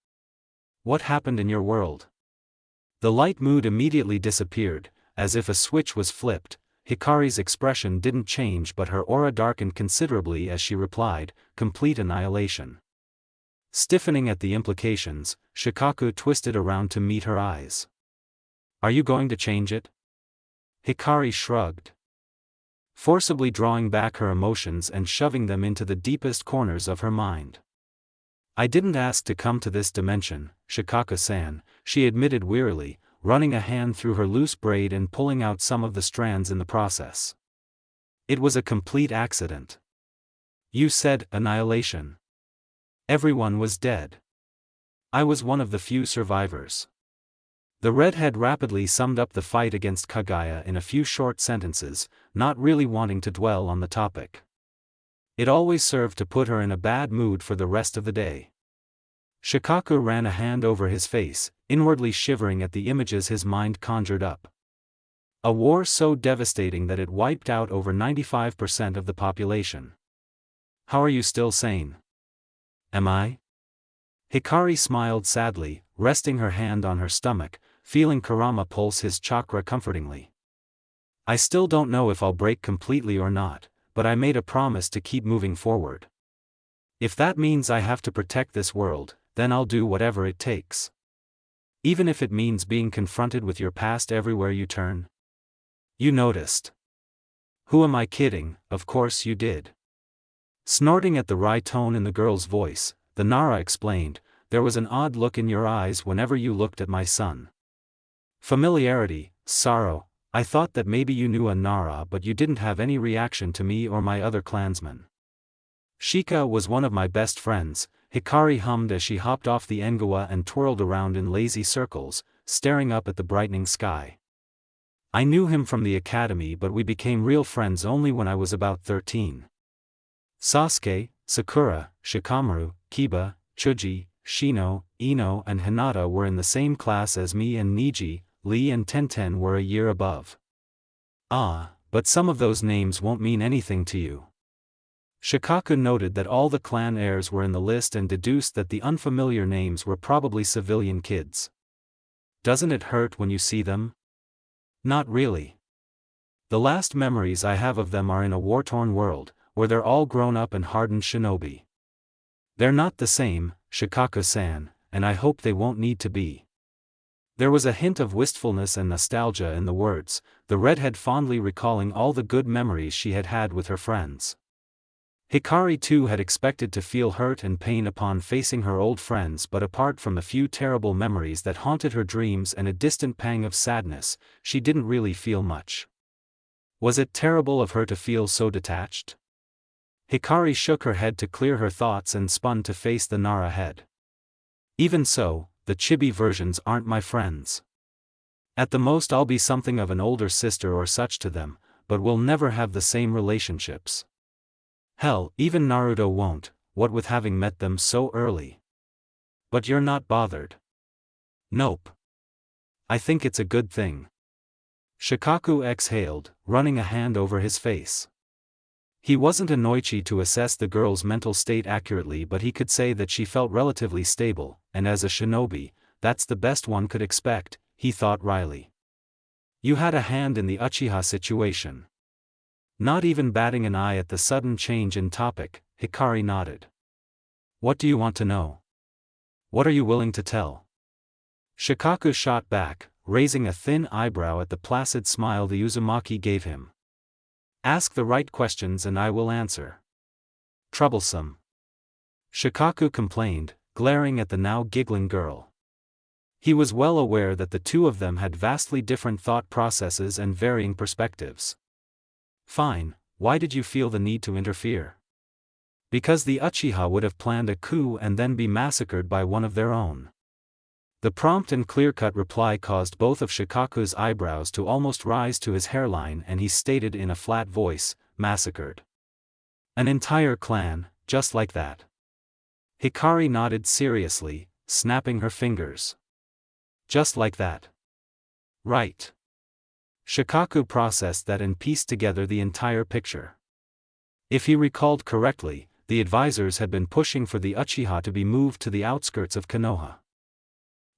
"What happened in your world?" The light mood immediately disappeared, as if a switch was flipped. Hikari's expression didn't change but her aura darkened considerably as she replied, complete annihilation. Stiffening at the implications, Shikaku twisted around to meet her eyes. Are you going to change it? Hikari shrugged, forcibly drawing back her emotions and shoving them into the deepest corners of her mind. I didn't ask to come to this dimension, Shikaku-san, she admitted wearily, running a hand through her loose braid and pulling out some of the strands in the process. It was a complete accident. You said annihilation. Everyone was dead. I was one of the few survivors. The redhead rapidly summed up the fight against Kaguya in a few short sentences, not really wanting to dwell on the topic. It always served to put her in a bad mood for the rest of the day. Shikaku ran a hand over his face, inwardly shivering at the images his mind conjured up. A war so devastating that it wiped out over 95% of the population. How are you still sane? Am I? Hikari smiled sadly, resting her hand on her stomach, feeling Kurama pulse his chakra comfortingly. I still don't know if I'll break completely or not, but I made a promise to keep moving forward. If that means I have to protect this world, then I'll do whatever it takes. Even if it means being confronted with your past everywhere you turn. You noticed. Who am I kidding? Of course you did. Snorting at the wry tone in the girl's voice, the Nara explained, there was an odd look in your eyes whenever you looked at my son. Familiarity, sorrow, I thought that maybe you knew a Nara but you didn't have any reaction to me or my other clansmen. Shika was one of my best friends, Hikari hummed as she hopped off the Engawa and twirled around in lazy circles, staring up at the brightening sky. I knew him from the academy but we became real friends only when I was about 13. Sasuke, Sakura, Shikamaru, Kiba, Chuji, Shino, Ino and Hinata were in the same class as me and Niji, Lee and Tenten were a year above. Ah, but some of those names won't mean anything to you. Shikaku noted that all the clan heirs were in the list and deduced that the unfamiliar names were probably civilian kids. Doesn't it hurt when you see them? Not really. The last memories I have of them are in a war-torn world, where they're all grown up and hardened shinobi. They're not the same, Shikaku-san, and I hope they won't need to be. There was a hint of wistfulness and nostalgia in the words, the redhead fondly recalling all the good memories she had had with her friends. Hikari too had expected to feel hurt and pain upon facing her old friends, but apart from a few terrible memories that haunted her dreams and a distant pang of sadness, she didn't really feel much. Was it terrible of her to feel so detached? Hikari shook her head to clear her thoughts and spun to face the Nara head. Even so, the chibi versions aren't my friends. At the most I'll be something of an older sister or such to them, but we'll never have the same relationships. Hell, even Naruto won't, what with having met them so early. But you're not bothered? Nope. I think it's a good thing. Shikaku exhaled, running a hand over his face. He wasn't a Noichi to assess the girl's mental state accurately, but he could say that she felt relatively stable, and as a shinobi, that's the best one could expect, he thought wryly. You had a hand in the Uchiha situation. Not even batting an eye at the sudden change in topic, Hikari nodded. What do you want to know? What are you willing to tell? Shikaku shot back, raising a thin eyebrow at the placid smile the Uzumaki gave him. Ask the right questions and I will answer. Troublesome. Shikaku complained, glaring at the now giggling girl. He was well aware that the two of them had vastly different thought processes and varying perspectives. Fine, why did you feel the need to interfere? Because the Uchiha would have planned a coup and then be massacred by one of their own. The prompt and clear-cut reply caused both of Shikaku's eyebrows to almost rise to his hairline, and he stated in a flat voice, massacred. An entire clan, just like that. Hikari nodded seriously, snapping her fingers. Just like that. Right. Shikaku processed that and pieced together the entire picture. If he recalled correctly, the advisors had been pushing for the Uchiha to be moved to the outskirts of Konoha.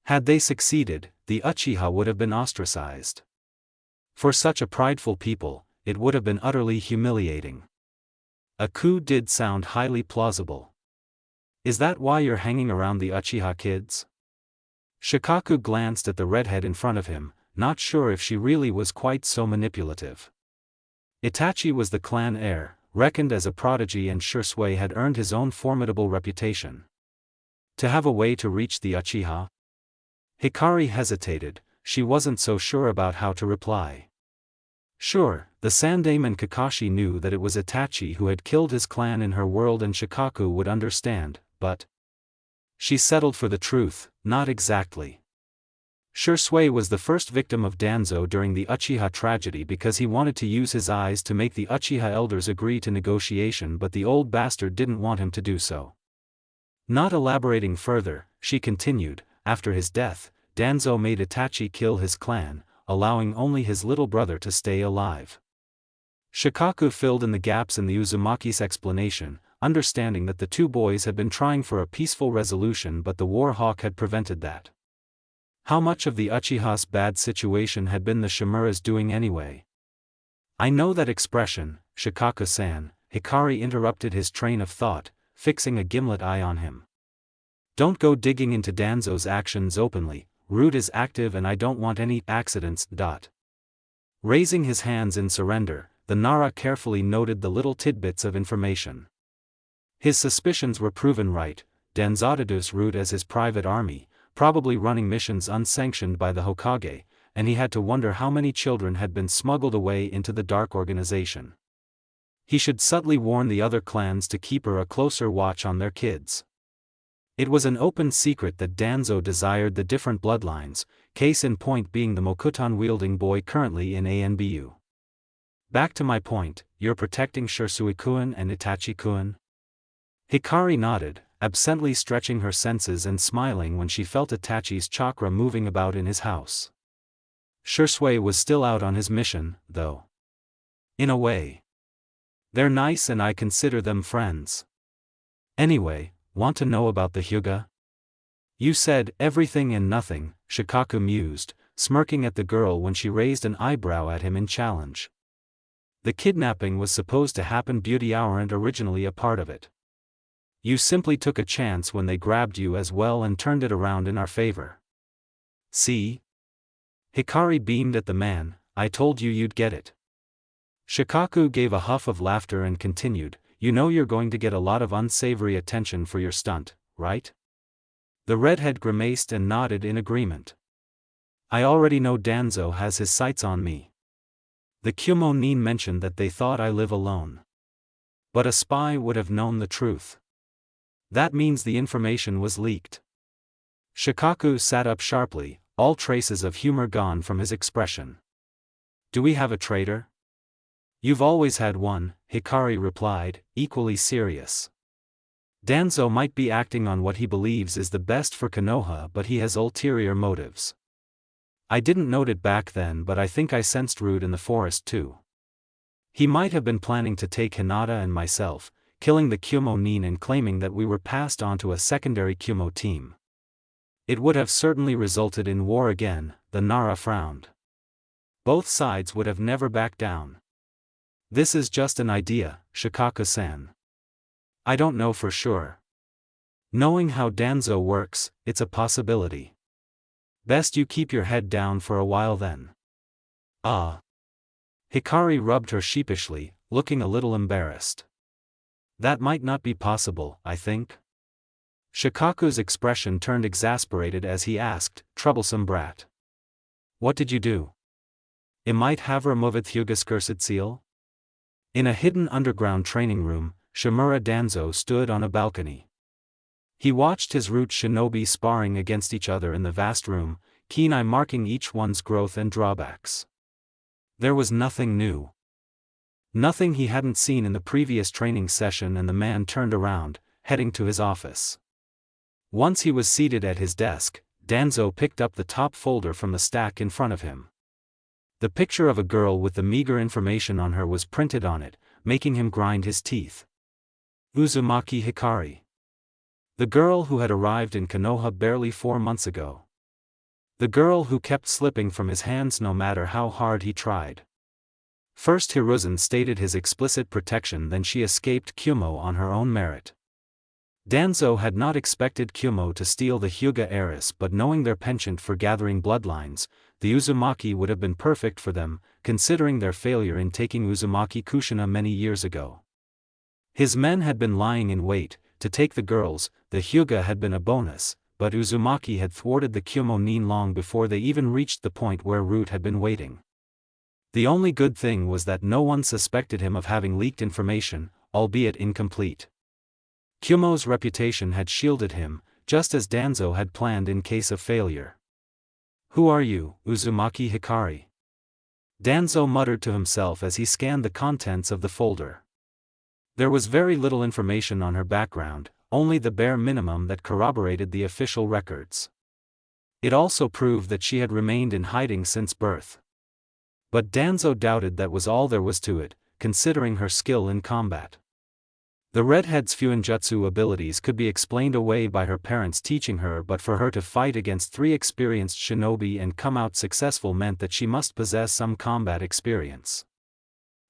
Had they succeeded, the Uchiha would have been ostracized. For such a prideful people, it would have been utterly humiliating. A coup did sound highly plausible. Is that why you're hanging around the Uchiha kids? Shikaku glanced at the redhead in front of him, not sure if she really was quite so manipulative. Itachi was the clan heir, reckoned as a prodigy, and Shisui had earned his own formidable reputation. To have a way to reach the Uchiha? Hikari hesitated, she wasn't so sure about how to reply. Sure, the Sandaime and Kakashi knew that it was Itachi who had killed his clan in her world and Shikaku would understand, but she settled for the truth, not exactly. Shisui was the first victim of Danzo during the Uchiha tragedy because he wanted to use his eyes to make the Uchiha elders agree to negotiation, but the old bastard didn't want him to do so. Not elaborating further, she continued, after his death, Danzo made Itachi kill his clan, allowing only his little brother to stay alive. Shikaku filled in the gaps in the Uzumaki's explanation, understanding that the two boys had been trying for a peaceful resolution but the War Hawk had prevented that. How much of the Uchiha's bad situation had been the Shimura's doing anyway? I know that expression, Shikaku-san, Hikari interrupted his train of thought, fixing a gimlet eye on him. Don't go digging into Danzo's actions openly, Root is active and I don't want any accidents. Raising his hands in surrender, the Nara carefully noted the little tidbits of information. His suspicions were proven right, Danzada's Root as his private army, probably running missions unsanctioned by the Hokage, and he had to wonder how many children had been smuggled away into the dark organization. He should subtly warn the other clans to keep a closer watch on their kids. It was an open secret that Danzo desired the different bloodlines, case in point being the Mokuton-wielding boy currently in ANBU. Back to my point, you're protecting Shisui-kun and Itachi-kun? Hikari nodded, absently stretching her senses and smiling when she felt Itachi's chakra moving about in his house. Shisui was still out on his mission, though. In a way. They're nice and I consider them friends. Anyway, want to know about the Hyuga? You said everything and nothing, Shikaku mused, smirking at the girl when she raised an eyebrow at him in challenge. The kidnapping was supposed to happen, Beauty Hour originally a part of it. You simply took a chance when they grabbed you as well and turned it around in our favor. See? Hikari beamed at the man, I told you you'd get it. Shikaku gave a huff of laughter and continued, you know you're going to get a lot of unsavory attention for your stunt, right? The redhead grimaced and nodded in agreement. I already know Danzo has his sights on me. The Kyumonin mentioned that they thought I live alone. But a spy would have known the truth. That means the information was leaked. Shikaku sat up sharply, all traces of humor gone from his expression. Do we have a traitor? You've always had one, Hikari replied, equally serious. Danzo might be acting on what he believes is the best for Konoha, but he has ulterior motives. I didn't note it back then, but I think I sensed Root in the forest too. He might have been planning to take Hinata and myself, killing the Kyumonin and claiming that we were passed on to a secondary Kyumo team. It would have certainly resulted in war again, the Nara frowned. Both sides would have never backed down. This is just an idea, Shikaku-san. I don't know for sure. Knowing how Danzo works, it's a possibility. Best you keep your head down for a while then. Ah. Hikari rubbed her sheepishly, looking a little embarrassed. That might not be possible, I think. Shikaku's expression turned exasperated as he asked, troublesome brat. What did you do? It might have removed Hyuga's cursed seal? In a hidden underground training room, Shimura Danzo stood on a balcony. He watched his Root shinobi sparring against each other in the vast room, keen eye marking each one's growth and drawbacks. There was nothing new. Nothing he hadn't seen in the previous training session, and the man turned around, heading to his office. Once he was seated at his desk, Danzo picked up the top folder from the stack in front of him. The picture of a girl with the meager information on her was printed on it, making him grind his teeth. Uzumaki Hikari. The girl who had arrived in Konoha barely 4 months ago. The girl who kept slipping from his hands no matter how hard he tried. First Hiruzen stated his explicit protection, then she escaped Kyumo on her own merit. Danzo had not expected Kyumo to steal the Hyuga heiress, but knowing their penchant for gathering bloodlines, the Uzumaki would have been perfect for them, considering their failure in taking Uzumaki Kushina many years ago. His men had been lying in wait to take the girls, the Hyuga had been a bonus, but Uzumaki had thwarted the Kyumo nin long before they even reached the point where Root had been waiting. The only good thing was that no one suspected him of having leaked information, albeit incomplete. Kyumo's reputation had shielded him, just as Danzo had planned in case of failure. "Who are you, Uzumaki Hikari?" Danzo muttered to himself as he scanned the contents of the folder. There was very little information on her background, only the bare minimum that corroborated the official records. It also proved that she had remained in hiding since birth. But Danzo doubted that was all there was to it, considering her skill in combat. The redhead's fuinjutsu abilities could be explained away by her parents teaching her, but for her to fight against 3 experienced shinobi and come out successful meant that she must possess some combat experience.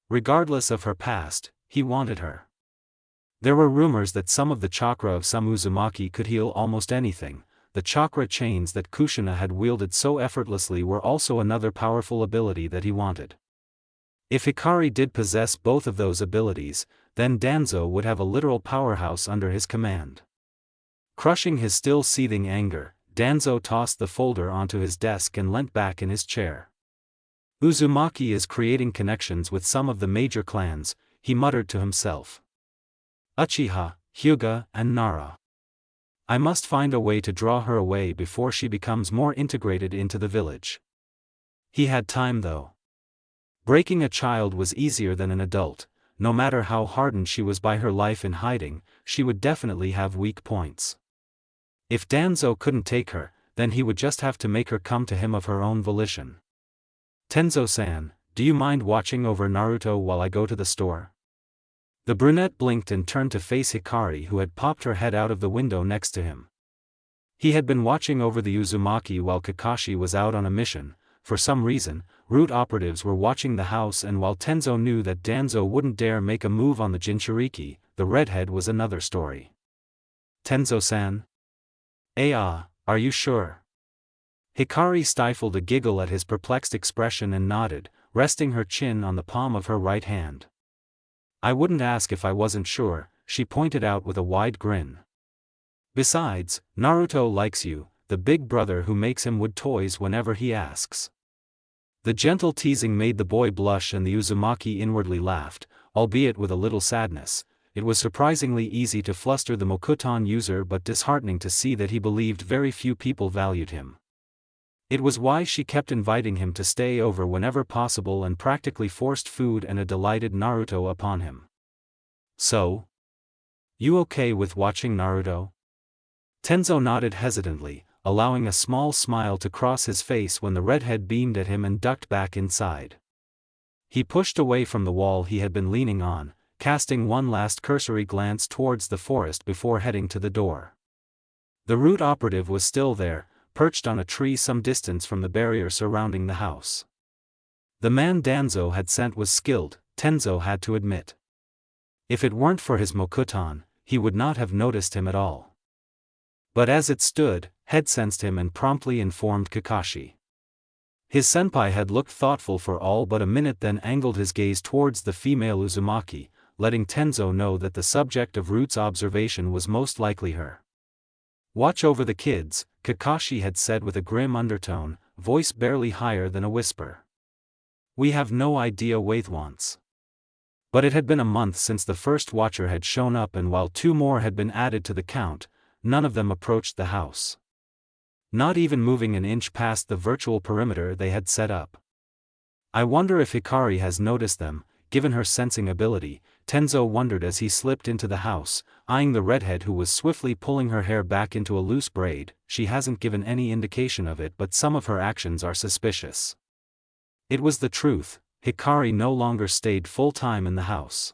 Regardless of her past, he wanted her. There were rumors that some of the chakra of some Uzumaki could heal almost anything. The chakra chains that Kushina had wielded so effortlessly were also another powerful ability that he wanted. If Hikari did possess both of those abilities, then Danzo would have a literal powerhouse under his command. Crushing his still seething anger, Danzo tossed the folder onto his desk and leant back in his chair. Uzumaki is creating connections with some of the major clans, he muttered to himself. Uchiha, Hyuga, and Nara. I must find a way to draw her away before she becomes more integrated into the village. He had time though. Breaking a child was easier than an adult. No matter how hardened she was by her life in hiding, she would definitely have weak points. If Danzo couldn't take her, then he would just have to make her come to him of her own volition. Tenzo-san, do you mind watching over Naruto while I go to the store? The brunette blinked and turned to face Hikari, who had popped her head out of the window next to him. He had been watching over the Uzumaki while Kakashi was out on a mission. For some reason, Root operatives were watching the house, and while Tenzo knew that Danzo wouldn't dare make a move on the Jinchuriki, the redhead was another story. Tenzo-san? Are you sure? Hikari stifled a giggle at his perplexed expression and nodded, resting her chin on the palm of her right hand. I wouldn't ask if I wasn't sure, she pointed out with a wide grin. Besides, Naruto likes you, the big brother who makes him wood toys whenever he asks. The gentle teasing made the boy blush, and the Uzumaki inwardly laughed, albeit with a little sadness. It was surprisingly easy to fluster the Mokuton user, but disheartening to see that he believed very few people valued him. It was why she kept inviting him to stay over whenever possible and practically forced food and a delighted Naruto upon him. So? You okay with watching Naruto? Tenzo nodded hesitantly, allowing a small smile to cross his face when the redhead beamed at him and ducked back inside. He pushed away from the wall he had been leaning on, casting one last cursory glance towards the forest before heading to the door. The Root operative was still there, perched on a tree some distance from the barrier surrounding the house. The man Danzo had sent was skilled, Tenzo had to admit. If it weren't for his Mokuton, he would not have noticed him at all. But as it stood, had sensed him and promptly informed Kakashi. His senpai had looked thoughtful for all but a minute, then angled his gaze towards the female Uzumaki, letting Tenzo know that the subject of Root's observation was most likely her. Watch over the kids, Kakashi had said with a grim undertone, voice barely higher than a whisper. We have no idea Waith wants. But it had been a month since the first watcher had shown up, and while 2 more had been added to the count, none of them approached the house. Not even moving an inch past the virtual perimeter they had set up. I wonder if Hikari has noticed them, given her sensing ability, Tenzo wondered as he slipped into the house, eyeing the redhead who was swiftly pulling her hair back into a loose braid. She hasn't given any indication of it, but some of her actions are suspicious. It was the truth, Hikari no longer stayed full-time in the house.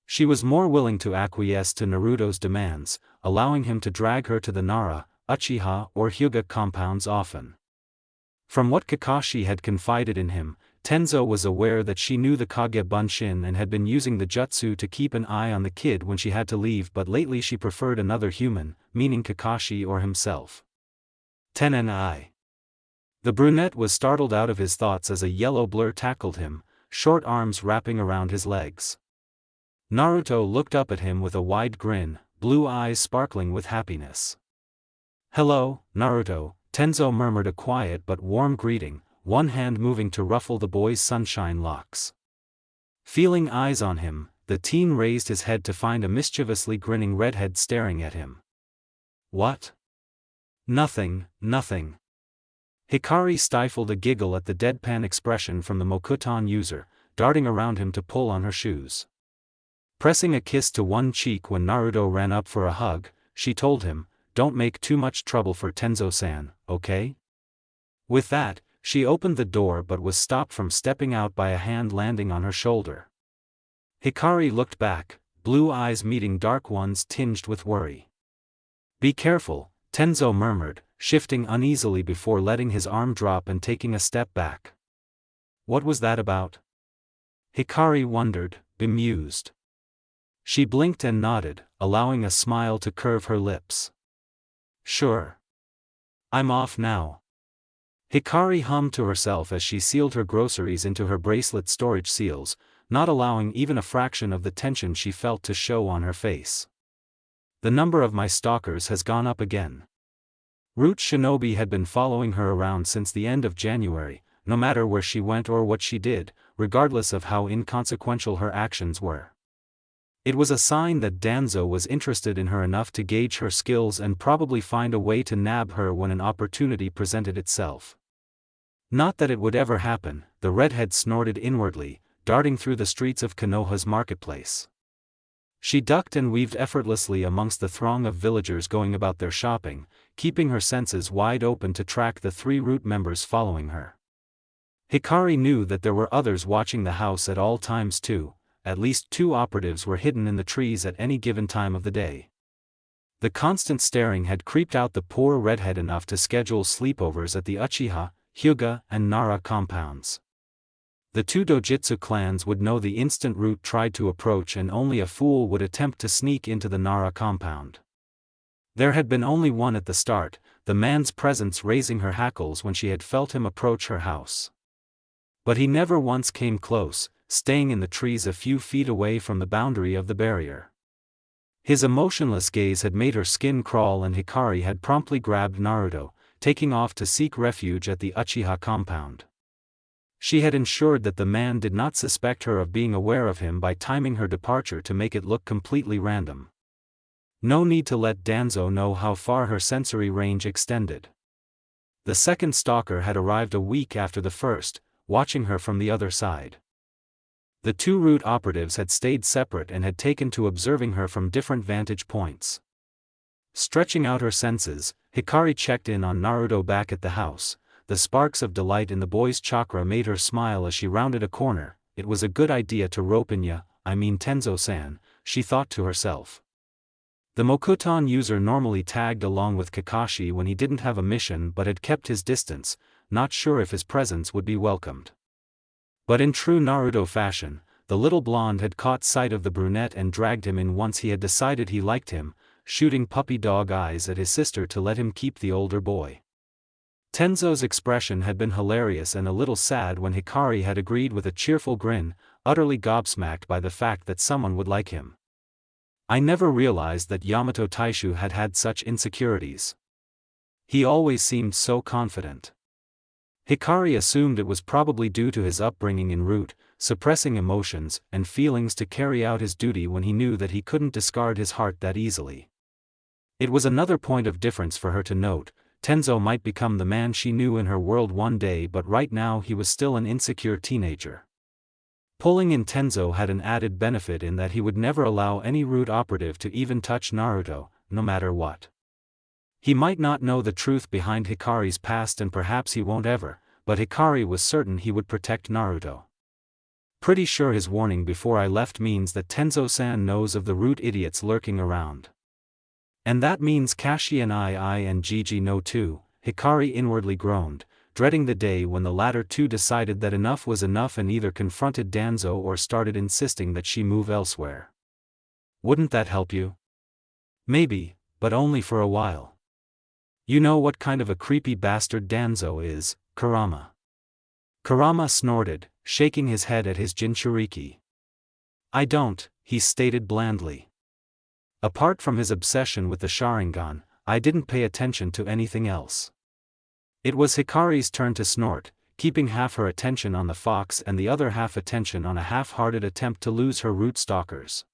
She was more willing to acquiesce to Naruto's demands, allowing him to drag her to the Nara, Uchiha or Hyuga compounds often. From what Kakashi had confided in him, Tenzo was aware that she knew the Kage Bunshin and had been using the jutsu to keep an eye on the kid when she had to leave, but lately she preferred another human, meaning Kakashi or himself. Tenai. The brunette was startled out of his thoughts as a yellow blur tackled him, short arms wrapping around his legs. Naruto looked up at him with a wide grin, blue eyes sparkling with happiness. "Hello, Naruto," Tenzo murmured a quiet but warm greeting, one hand moving to ruffle the boy's sunshine locks. Feeling eyes on him, the teen raised his head to find a mischievously grinning redhead staring at him. "What?" Nothing. Hikari stifled a giggle at the deadpan expression from the Mokuton user, darting around him to pull on her shoes. Pressing a kiss to one cheek when Naruto ran up for a hug, she told him, "Don't make too much trouble for Tenzo-san, okay?" With that, she opened the door but was stopped from stepping out by a hand landing on her shoulder. Hikari looked back, blue eyes meeting dark ones tinged with worry. "Be careful," Tenzo murmured, shifting uneasily before letting his arm drop and taking a step back. What was that about? Hikari wondered, bemused. She blinked and nodded, allowing a smile to curve her lips. "Sure. I'm off now." Hikari hummed to herself as she sealed her groceries into her bracelet storage seals, not allowing even a fraction of the tension she felt to show on her face. "The number of my stalkers has gone up again." Root Shinobi had been following her around since the end of January, no matter where she went or what she did, regardless of how inconsequential her actions were. It was a sign that Danzo was interested in her enough to gauge her skills and probably find a way to nab her when an opportunity presented itself. Not that it would ever happen, the redhead snorted inwardly, darting through the streets of Konoha's marketplace. She ducked and weaved effortlessly amongst the throng of villagers going about their shopping, keeping her senses wide open to track the 3 Root members following her. Hikari knew that there were others watching the house at all times too. At least 2 operatives were hidden in the trees at any given time of the day. The constant staring had creeped out the poor redhead enough to schedule sleepovers at the Uchiha, Hyuga, and Nara compounds. The 2 Dojutsu clans would know the instant Root tried to approach, and only a fool would attempt to sneak into the Nara compound. There had been only one at the start, the man's presence raising her hackles when she had felt him approach her house. But he never once came close, staying in the trees a few feet away from the boundary of the barrier. His emotionless gaze had made her skin crawl, and Hikari had promptly grabbed Naruto, taking off to seek refuge at the Uchiha compound. She had ensured that the man did not suspect her of being aware of him by timing her departure to make it look completely random. No need to let Danzo know how far her sensory range extended. The second stalker had arrived a week after the first, watching her from the other side. The 2 Root operatives had stayed separate and had taken to observing her from different vantage points. Stretching out her senses, Hikari checked in on Naruto back at the house. The sparks of delight in the boy's chakra made her smile as she rounded a corner. It was a good idea to rope in ya, I mean Tenzo-san, she thought to herself. The Mokuton user normally tagged along with Kakashi when he didn't have a mission but had kept his distance, not sure if his presence would be welcomed. But in true Naruto fashion, the little blonde had caught sight of the brunette and dragged him in once he had decided he liked him, shooting puppy dog eyes at his sister to let him keep the older boy. Tenzo's expression had been hilarious and a little sad when Hikari had agreed with a cheerful grin, utterly gobsmacked by the fact that someone would like him. I never realized that Yamato Taishu had had such insecurities. He always seemed so confident. Hikari assumed it was probably due to his upbringing in Root, suppressing emotions and feelings to carry out his duty when he knew that he couldn't discard his heart that easily. It was another point of difference for her to note. Tenzo might become the man she knew in her world one day, but right now he was still an insecure teenager. Pulling in Tenzo had an added benefit in that he would never allow any Root operative to even touch Naruto, no matter what. He might not know the truth behind Hikari's past and perhaps he won't ever, but Hikari was certain he would protect Naruto. Pretty sure his warning before I left means that Tenzo-san knows of the Root idiots lurking around. And that means Kashi and I and Gigi know too, Hikari inwardly groaned, dreading the day when the latter two decided that enough was enough and either confronted Danzo or started insisting that she move elsewhere. Wouldn't that help you? Maybe, but only for a while. You know what kind of a creepy bastard Danzo is, Kurama. Kurama snorted, shaking his head at his Jinchuriki. I don't, he stated blandly. Apart from his obsession with the Sharingan, I didn't pay attention to anything else. It was Hikari's turn to snort, keeping half her attention on the fox and the other half attention on a half-hearted attempt to lose her root stalkers.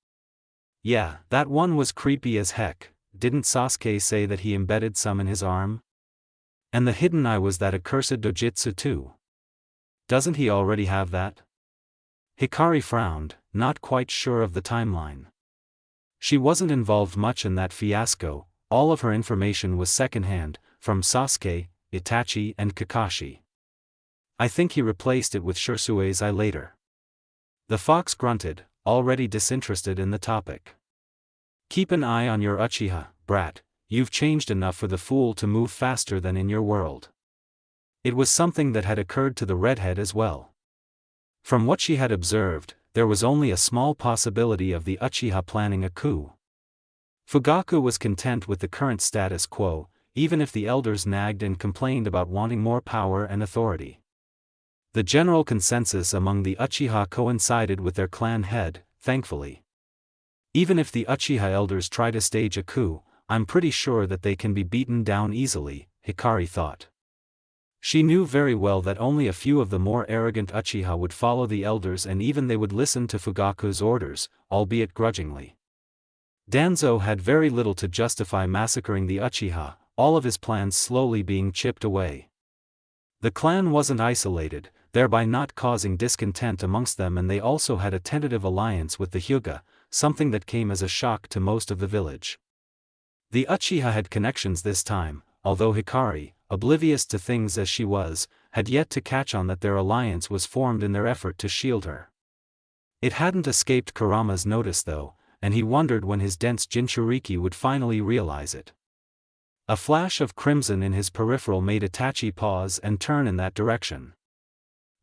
Yeah, that one was creepy as heck. Didn't Sasuke say that he embedded some in his arm? And the hidden eye was that accursed dojutsu too. Doesn't he already have that? Hikari frowned, not quite sure of the timeline. She wasn't involved much in that fiasco, all of her information was secondhand, from Sasuke, Itachi and Kakashi. I think he replaced it with Shisui's eye later. The fox grunted, already disinterested in the topic. Keep an eye on your Uchiha, brat, you've changed enough for the fool to move faster than in your world. It was something that had occurred to the redhead as well. From what she had observed, there was only a small possibility of the Uchiha planning a coup. Fugaku was content with the current status quo, even if the elders nagged and complained about wanting more power and authority. The general consensus among the Uchiha coincided with their clan head, thankfully. Even if the Uchiha elders try to stage a coup, I'm pretty sure that they can be beaten down easily, Hikari thought. She knew very well that only a few of the more arrogant Uchiha would follow the elders and even they would listen to Fugaku's orders, albeit grudgingly. Danzo had very little to justify massacring the Uchiha, all of his plans slowly being chipped away. The clan wasn't isolated, thereby not causing discontent amongst them, and they also had a tentative alliance with the Hyuga, something that came as a shock to most of the village. The Uchiha had connections this time, although Hikari, oblivious to things as she was, had yet to catch on that their alliance was formed in their effort to shield her. It hadn't escaped Kurama's notice though, and he wondered when his dense Jinchuriki would finally realize it. A flash of crimson in his peripheral made Itachi pause and turn in that direction.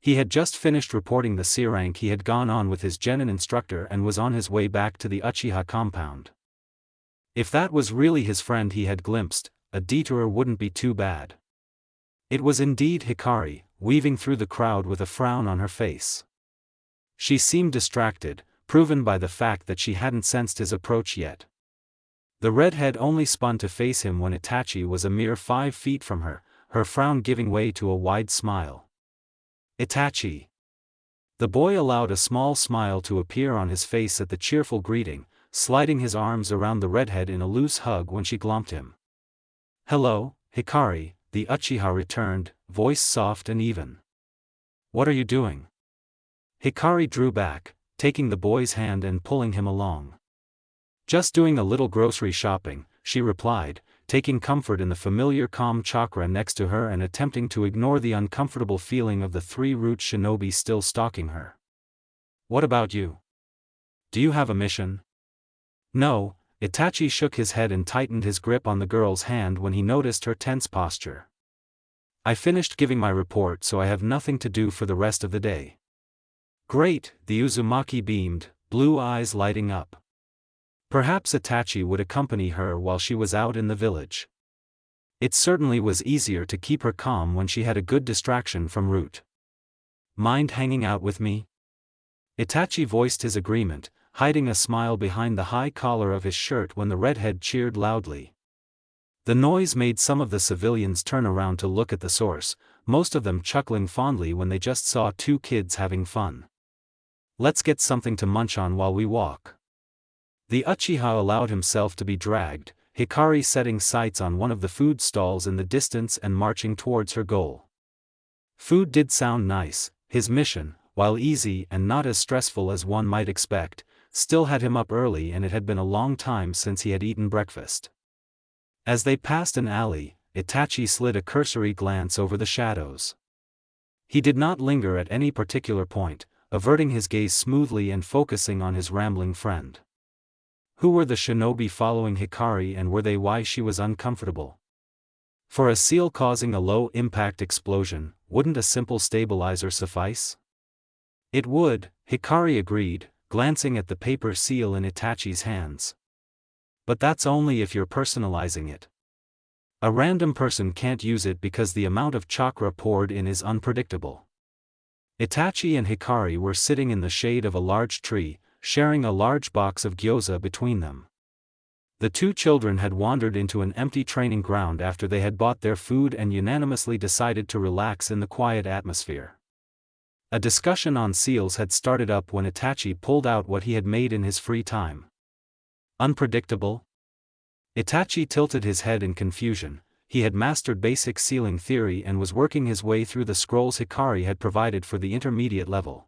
He had just finished reporting the C-rank he had gone on with his genin instructor and was on his way back to the Uchiha compound. If that was really his friend he had glimpsed, a detour wouldn't be too bad. It was indeed Hikari, weaving through the crowd with a frown on her face. She seemed distracted, proven by the fact that she hadn't sensed his approach yet. The redhead only spun to face him when Itachi was a mere 5 feet from her, her frown giving way to a wide smile. Itachi. The boy allowed a small smile to appear on his face at the cheerful greeting, sliding his arms around the redhead in a loose hug when she glomped him. Hello, Hikari, the Uchiha returned, voice soft and even. What are you doing? Hikari drew back, taking the boy's hand and pulling him along. Just doing a little grocery shopping, she replied, taking comfort in the familiar calm chakra next to her and attempting to ignore the uncomfortable feeling of the 3-root shinobi still stalking her. What about you? Do you have a mission? No, Itachi shook his head and tightened his grip on the girl's hand when he noticed her tense posture. I finished giving my report, so I have nothing to do for the rest of the day. Great, the Uzumaki beamed, blue eyes lighting up. Perhaps Itachi would accompany her while she was out in the village. It certainly was easier to keep her calm when she had a good distraction from Root. Mind hanging out with me? Itachi voiced his agreement, hiding a smile behind the high collar of his shirt when the redhead cheered loudly. The noise made some of the civilians turn around to look at the source, most of them chuckling fondly when they just saw 2 kids having fun. Let's get something to munch on while we walk. The Uchiha allowed himself to be dragged, Hikari setting sights on one of the food stalls in the distance and marching towards her goal. Food did sound nice. His mission, while easy and not as stressful as one might expect, still had him up early, and it had been a long time since he had eaten breakfast. As they passed an alley, Itachi slid a cursory glance over the shadows. He did not linger at any particular point, averting his gaze smoothly and focusing on his rambling friend. Who were the shinobi following Hikari, and were they why she was uncomfortable? For a seal causing a low-impact explosion, wouldn't a simple stabilizer suffice? It would, Hikari agreed, glancing at the paper seal in Itachi's hands. But that's only if you're personalizing it. A random person can't use it because the amount of chakra poured in is unpredictable. Itachi and Hikari were sitting in the shade of a large tree, sharing a large box of gyoza between them. The two children had wandered into an empty training ground after they had bought their food and unanimously decided to relax in the quiet atmosphere. A discussion on seals had started up when Itachi pulled out what he had made in his free time. Unpredictable? Itachi tilted his head in confusion. He had mastered basic sealing theory and was working his way through the scrolls Hikari had provided for the intermediate level.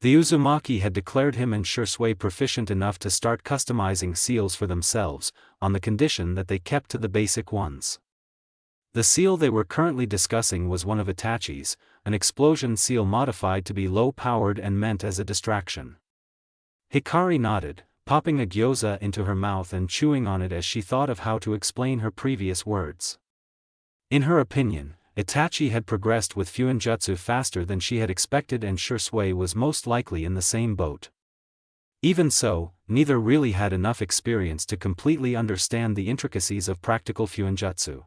The Uzumaki had declared him and Shisui proficient enough to start customizing seals for themselves, on the condition that they kept to the basic ones. The seal they were currently discussing was one of Itachi's, an explosion seal modified to be low-powered and meant as a distraction. Hikari nodded, popping a gyoza into her mouth and chewing on it as she thought of how to explain her previous words. In her opinion, Itachi had progressed with Fuinjutsu faster than she had expected and Shisui was most likely in the same boat. Even so, neither really had enough experience to completely understand the intricacies of practical Fuinjutsu.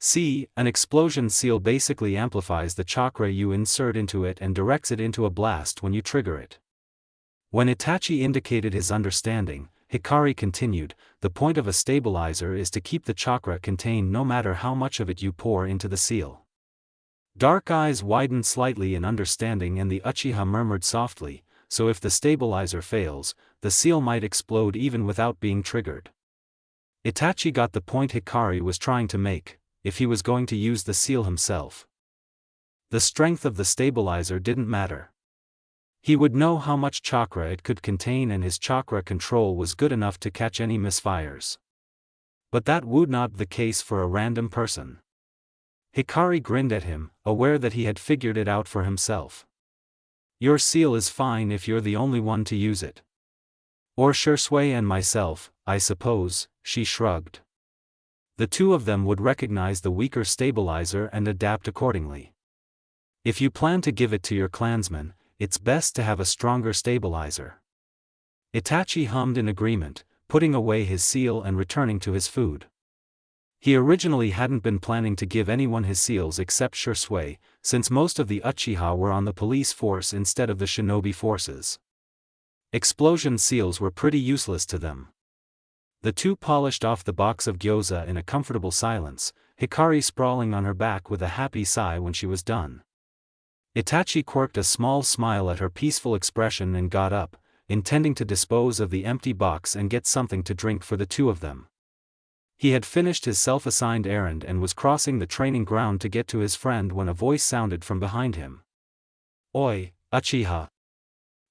See, an explosion seal basically amplifies the chakra you insert into it and directs it into a blast when you trigger it. When Itachi indicated his understanding, Hikari continued, the point of a stabilizer is to keep the chakra contained no matter how much of it you pour into the seal. Dark eyes widened slightly in understanding and the Uchiha murmured softly, so if the stabilizer fails, the seal might explode even without being triggered. Itachi got the point Hikari was trying to make, if he was going to use the seal himself. The strength of the stabilizer didn't matter. He would know how much chakra it could contain and his chakra control was good enough to catch any misfires. But that would not be the case for a random person. Hikari grinned at him, aware that he had figured it out for himself. Your seal is fine if you're the only one to use it. Or Shisui and myself, I suppose, she shrugged. The two of them would recognize the weaker stabilizer and adapt accordingly. If you plan to give it to your clansmen, it's best to have a stronger stabilizer. Itachi hummed in agreement, putting away his seal and returning to his food. He originally hadn't been planning to give anyone his seals except Shisui, since most of the Uchiha were on the police force instead of the shinobi forces. Explosion seals were pretty useless to them. The two polished off the box of gyoza in a comfortable silence, Hikari sprawling on her back with a happy sigh when she was done. Itachi quirked a small smile at her peaceful expression and got up, intending to dispose of the empty box and get something to drink for the two of them. He had finished his self-assigned errand and was crossing the training ground to get to his friend when a voice sounded from behind him. Oi, Uchiha!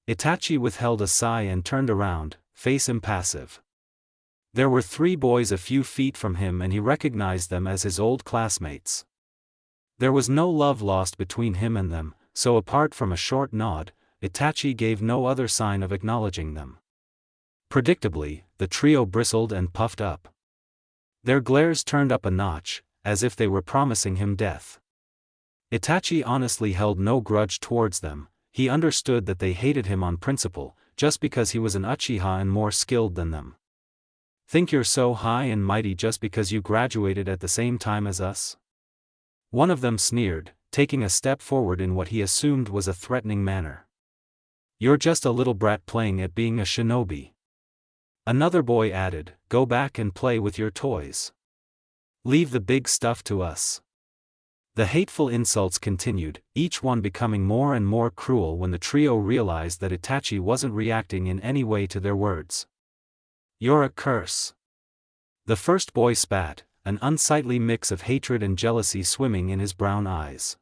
Itachi withheld a sigh and turned around, face impassive. There were three boys a few feet from him and he recognized them as his old classmates. There was no love lost between him and them, so apart from a short nod, Itachi gave no other sign of acknowledging them. Predictably, the trio bristled and puffed up. Their glares turned up a notch, as if they were promising him death. Itachi honestly held no grudge towards them. He understood that they hated him on principle, just because he was an Uchiha and more skilled than them. Think you're so high and mighty just because you graduated at the same time as us? One of them sneered, taking a step forward in what he assumed was a threatening manner. You're just a little brat playing at being a shinobi. Another boy added, go back and play with your toys. Leave the big stuff to us. The hateful insults continued, each one becoming more and more cruel when the trio realized that Itachi wasn't reacting in any way to their words. You're a curse. The first boy spat, an unsightly mix of hatred and jealousy swimming in his brown eyes.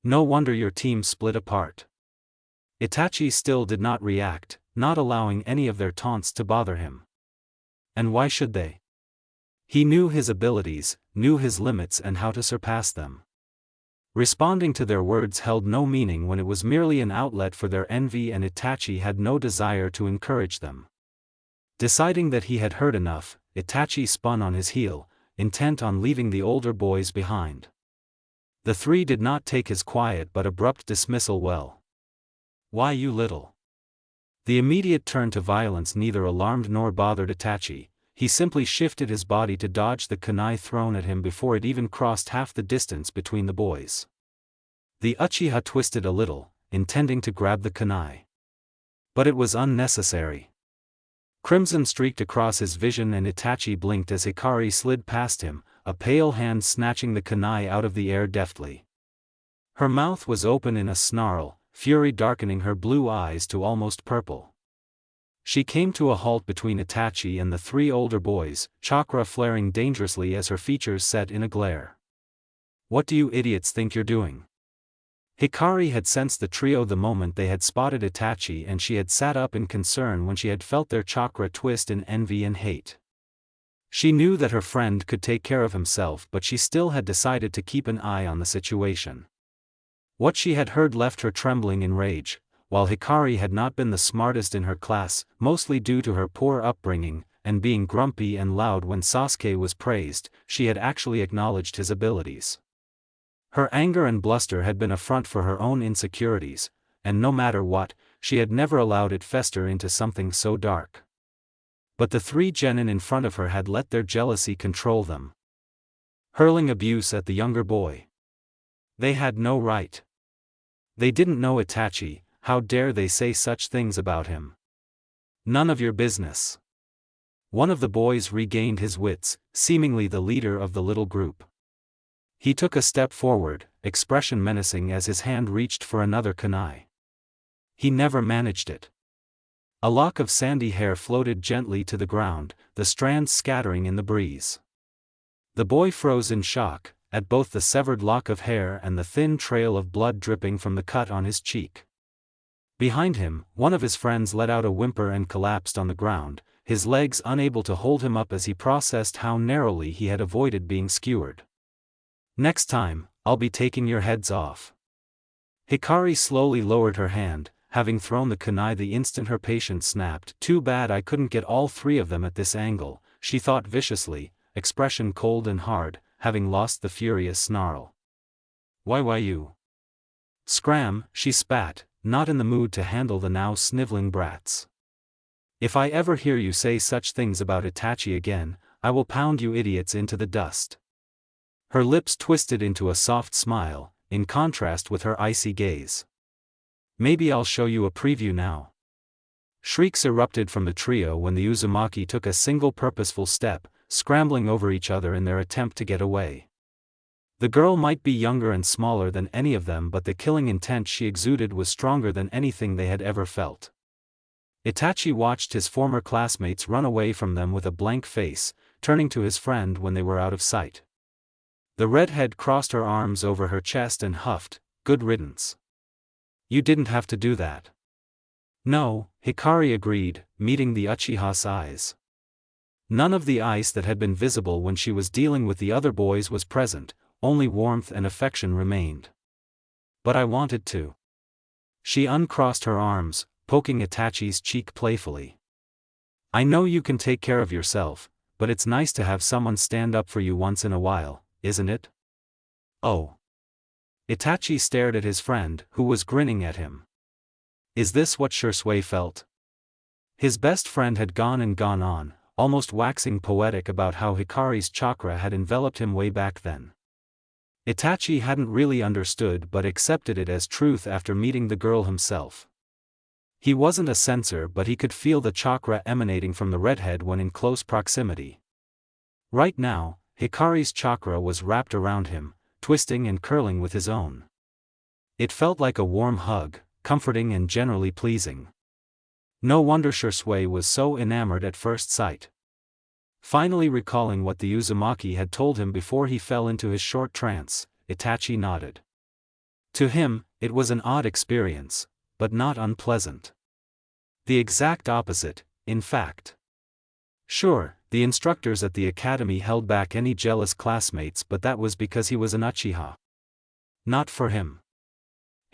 No wonder your team split apart. Itachi still did not react, not allowing any of their taunts to bother him. And why should they? He knew his abilities, knew his limits and how to surpass them. Responding to their words held no meaning when it was merely an outlet for their envy and Itachi had no desire to encourage them. Deciding that he had heard enough, Itachi spun on his heel, intent on leaving the older boys behind. The three did not take his quiet but abrupt dismissal well. "Why, you little..." The immediate turn to violence neither alarmed nor bothered Itachi. He simply shifted his body to dodge the kunai thrown at him before it even crossed half the distance between the boys. The Uchiha twisted a little, intending to grab the kunai. But it was unnecessary. Crimson streaked across his vision and Itachi blinked as Hikari slid past him, a pale hand snatching the kunai out of the air deftly. Her mouth was open in a snarl, fury darkening her blue eyes to almost purple. She came to a halt between Itachi and the three older boys, chakra flaring dangerously as her features set in a glare. "What do you idiots think you're doing?" Hikari had sensed the trio the moment they had spotted Itachi, and she had sat up in concern when she had felt their chakra twist in envy and hate. She knew that her friend could take care of himself, but she still had decided to keep an eye on the situation. What she had heard left her trembling in rage. While Hikari had not been the smartest in her class, mostly due to her poor upbringing, and being grumpy and loud when Sasuke was praised, she had actually acknowledged his abilities. Her anger and bluster had been a front for her own insecurities, and no matter what, she had never allowed it fester into something so dark. But the three genin in front of her had let their jealousy control them, hurling abuse at the younger boy. They had no right. They didn't know Itachi. How dare they say such things about him? "None of your business." One of the boys regained his wits, seemingly the leader of the little group. He took a step forward, expression menacing as his hand reached for another kunai. He never managed it. A lock of sandy hair floated gently to the ground, the strands scattering in the breeze. The boy froze in shock, at both the severed lock of hair and the thin trail of blood dripping from the cut on his cheek. Behind him, one of his friends let out a whimper and collapsed on the ground, his legs unable to hold him up as he processed how narrowly he had avoided being skewered. "Next time, I'll be taking your heads off." Hikari slowly lowered her hand, having thrown the kunai the instant her patient snapped. "Too bad I couldn't get all three of them at this angle," she thought viciously, expression cold and hard, having lost the furious snarl. Why you?" "Scram," she spat, not in the mood to handle the now sniveling brats. "If I ever hear you say such things about Itachi again, I will pound you idiots into the dust." Her lips twisted into a soft smile, in contrast with her icy gaze. "Maybe I'll show you a preview now." Shrieks erupted from the trio when the Uzumaki took a single purposeful step, scrambling over each other in their attempt to get away. The girl might be younger and smaller than any of them, but the killing intent she exuded was stronger than anything they had ever felt. Itachi watched his former classmates run away from them with a blank face, turning to his friend when they were out of sight. The redhead crossed her arms over her chest and huffed, "Good riddance. You didn't have to do that." "No," Hikari agreed, meeting the Uchiha's eyes. None of the ice that had been visible when she was dealing with the other boys was present, only warmth and affection remained. "But I wanted to." She uncrossed her arms, poking Itachi's cheek playfully. "I know you can take care of yourself, but it's nice to have someone stand up for you once in a while, isn't it?" "Oh." Itachi stared at his friend, who was grinning at him. Is this what Shisui felt? His best friend had gone on, almost waxing poetic about how Hikari's chakra had enveloped him way back then. Itachi hadn't really understood but accepted it as truth after meeting the girl himself. He wasn't a censor, but he could feel the chakra emanating from the redhead when in close proximity. Right now, Hikari's chakra was wrapped around him, twisting and curling with his own. It felt like a warm hug, comforting and generally pleasing. No wonder Shisui was so enamored at first sight. Finally recalling what the Uzumaki had told him before he fell into his short trance, Itachi nodded. To him, it was an odd experience, but not unpleasant. The exact opposite, in fact. Sure, the instructors at the academy held back any jealous classmates, but that was because he was an Uchiha. Not for him.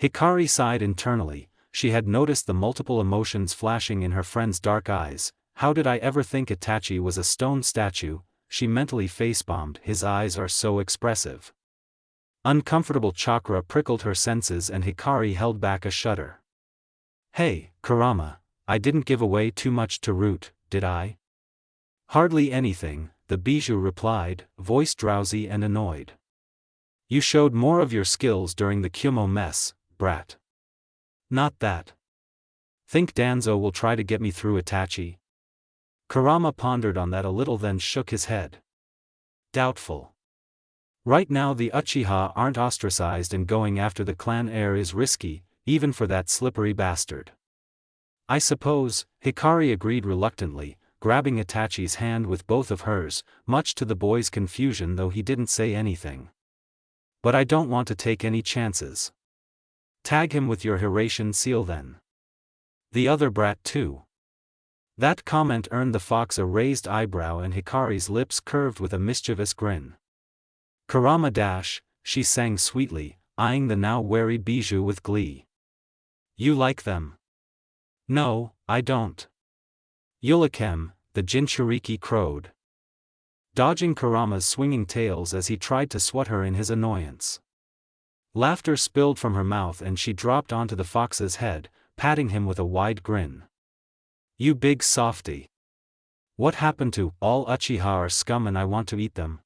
Hikari sighed internally. She had noticed the multiple emotions flashing in her friend's dark eyes. How did I ever think Itachi was a stone statue, she mentally face-bombed, his eyes are so expressive. Uncomfortable chakra prickled her senses and Hikari held back a shudder. Hey, Kurama, I didn't give away too much to Root, did I? Hardly anything, the bijou replied, voice drowsy and annoyed. You showed more of your skills during the Kyumo mess, brat. Not that. Think Danzo will try to get me through Itachi? Kurama pondered on that a little then shook his head. Doubtful. Right now the Uchiha aren't ostracized and going after the clan heir is risky, even for that slippery bastard. I suppose, Hikari agreed reluctantly, grabbing Itachi's hand with both of hers, much to the boy's confusion though he didn't say anything. But I don't want to take any chances. Tag him with your Hiratian seal then. The other brat too. That comment earned the fox a raised eyebrow and Hikari's lips curved with a mischievous grin. Kurama dash, she sang sweetly, eyeing the now wary bijou with glee. You like them? No, I don't. Yulikem, the Jinchuriki crowed, dodging Kurama's swinging tails as he tried to swat her in his annoyance. Laughter spilled from her mouth and she dropped onto the fox's head, patting him with a wide grin. You big softy. What happened to all Uchiha are scum and I want to eat them?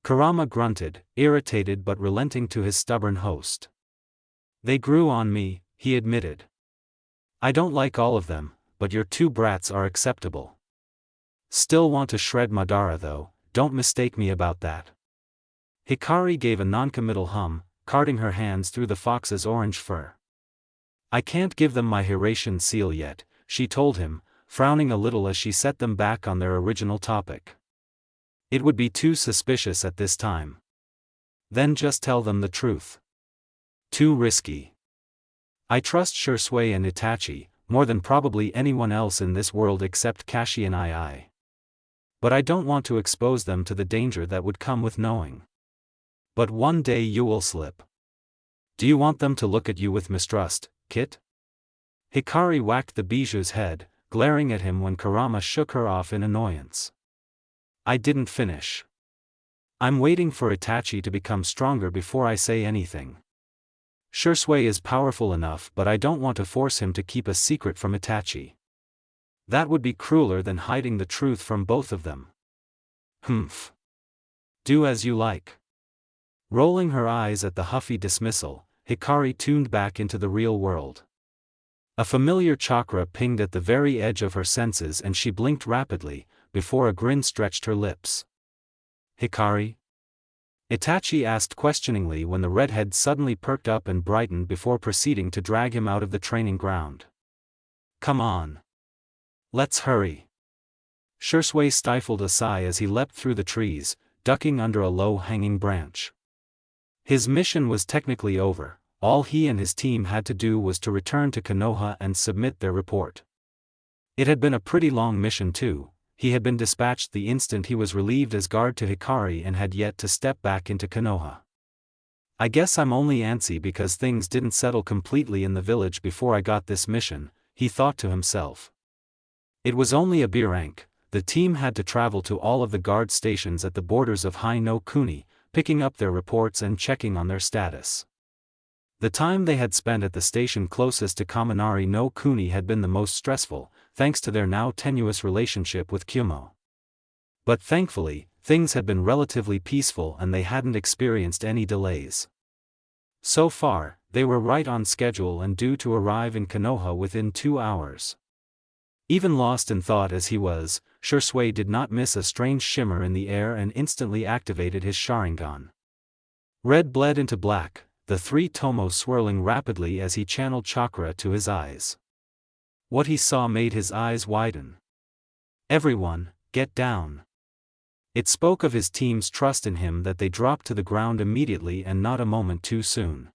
Kurama grunted, irritated but relenting to his stubborn host. They grew on me, he admitted. I don't like all of them, but your two brats are acceptable. Still want to shred Madara though, don't mistake me about that. Hikari gave a noncommittal hum, carting her hands through the fox's orange fur. I can't give them my Hiratian seal yet, she told him, frowning a little as she set them back on their original topic. It would be too suspicious at this time. Then just tell them the truth. Too risky. I trust Shisui and Itachi, more than probably anyone else in this world except Kashi and II. But I don't want to expose them to the danger that would come with knowing. But one day you will slip. Do you want them to look at you with mistrust, Kit? Hikari whacked the bijou's head, glaring at him when Kurama shook her off in annoyance. I didn't finish. I'm waiting for Itachi to become stronger before I say anything. Shisui is powerful enough but I don't want to force him to keep a secret from Itachi. That would be crueler than hiding the truth from both of them. Humph. Do as you like. Rolling her eyes at the huffy dismissal, Hikari tuned back into the real world. A familiar chakra pinged at the very edge of her senses and she blinked rapidly, before a grin stretched her lips. Hikari? Itachi asked questioningly when the redhead suddenly perked up and brightened before proceeding to drag him out of the training ground. Come on. Let's hurry. Shisui stifled a sigh as he leapt through the trees, ducking under a low-hanging branch. His mission was technically over, all he and his team had to do was to return to Konoha and submit their report. It had been a pretty long mission too. He had been dispatched the instant he was relieved as guard to Hikari and had yet to step back into Konoha. I guess I'm only antsy because things didn't settle completely in the village before I got this mission, he thought to himself. It was only a B-rank, the team had to travel to all of the guard stations at the borders of Hai no Kuni, picking up their reports and checking on their status. The time they had spent at the station closest to Kaminari no Kuni had been the most stressful, thanks to their now tenuous relationship with Kyumo. But thankfully, things had been relatively peaceful and they hadn't experienced any delays. So far, they were right on schedule and due to arrive in Konoha within 2 hours. Even lost in thought as he was, Shisui did not miss a strange shimmer in the air and instantly activated his Sharingan. Red bled into black, the 3 tomo swirling rapidly as he channeled chakra to his eyes. What he saw made his eyes widen. Everyone, get down. It spoke of his team's trust in him that they dropped to the ground immediately and not a moment too soon.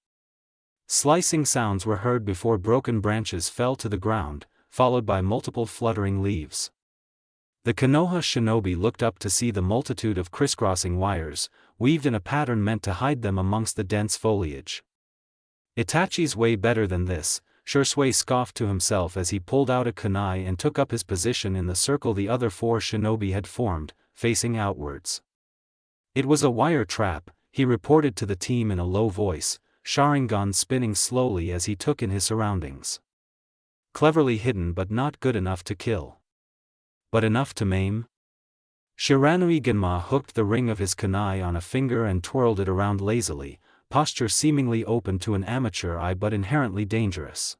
Slicing sounds were heard before broken branches fell to the ground, followed by multiple fluttering leaves. The Konoha shinobi looked up to see the multitude of crisscrossing wires, weaved in a pattern meant to hide them amongst the dense foliage. Itachi's way better than this, Shisui scoffed to himself as he pulled out a kunai and took up his position in the circle the other 4 shinobi had formed, facing outwards. It was a wire trap, he reported to the team in a low voice, Sharingan spinning slowly as he took in his surroundings. Cleverly hidden but not good enough to kill. But enough to maim? Shiranui Genma hooked the ring of his kunai on a finger and twirled it around lazily, posture seemingly open to an amateur eye but inherently dangerous.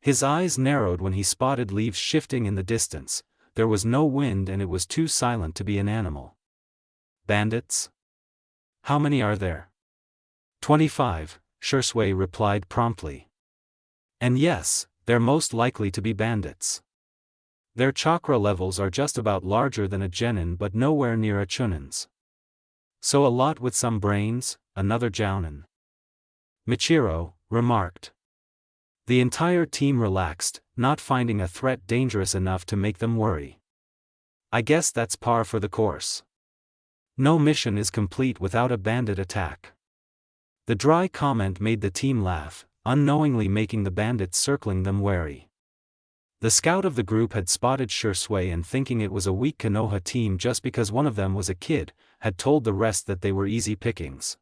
His eyes narrowed when he spotted leaves shifting in the distance. There was no wind and it was too silent to be an animal. Bandits? How many are there? 25, Shisui replied promptly. And yes, they're most likely to be bandits. Their chakra levels are just about larger than a genin but nowhere near a chunin's. So a lot with some brains, another jounin. Michiro remarked. The entire team relaxed, not finding a threat dangerous enough to make them worry. I guess that's par for the course. No mission is complete without a bandit attack. The dry comment made the team laugh, unknowingly making the bandits circling them wary. The scout of the group had spotted Shisui and thinking it was a weak Konoha team just because one of them was a kid, had told the rest that they were easy pickings.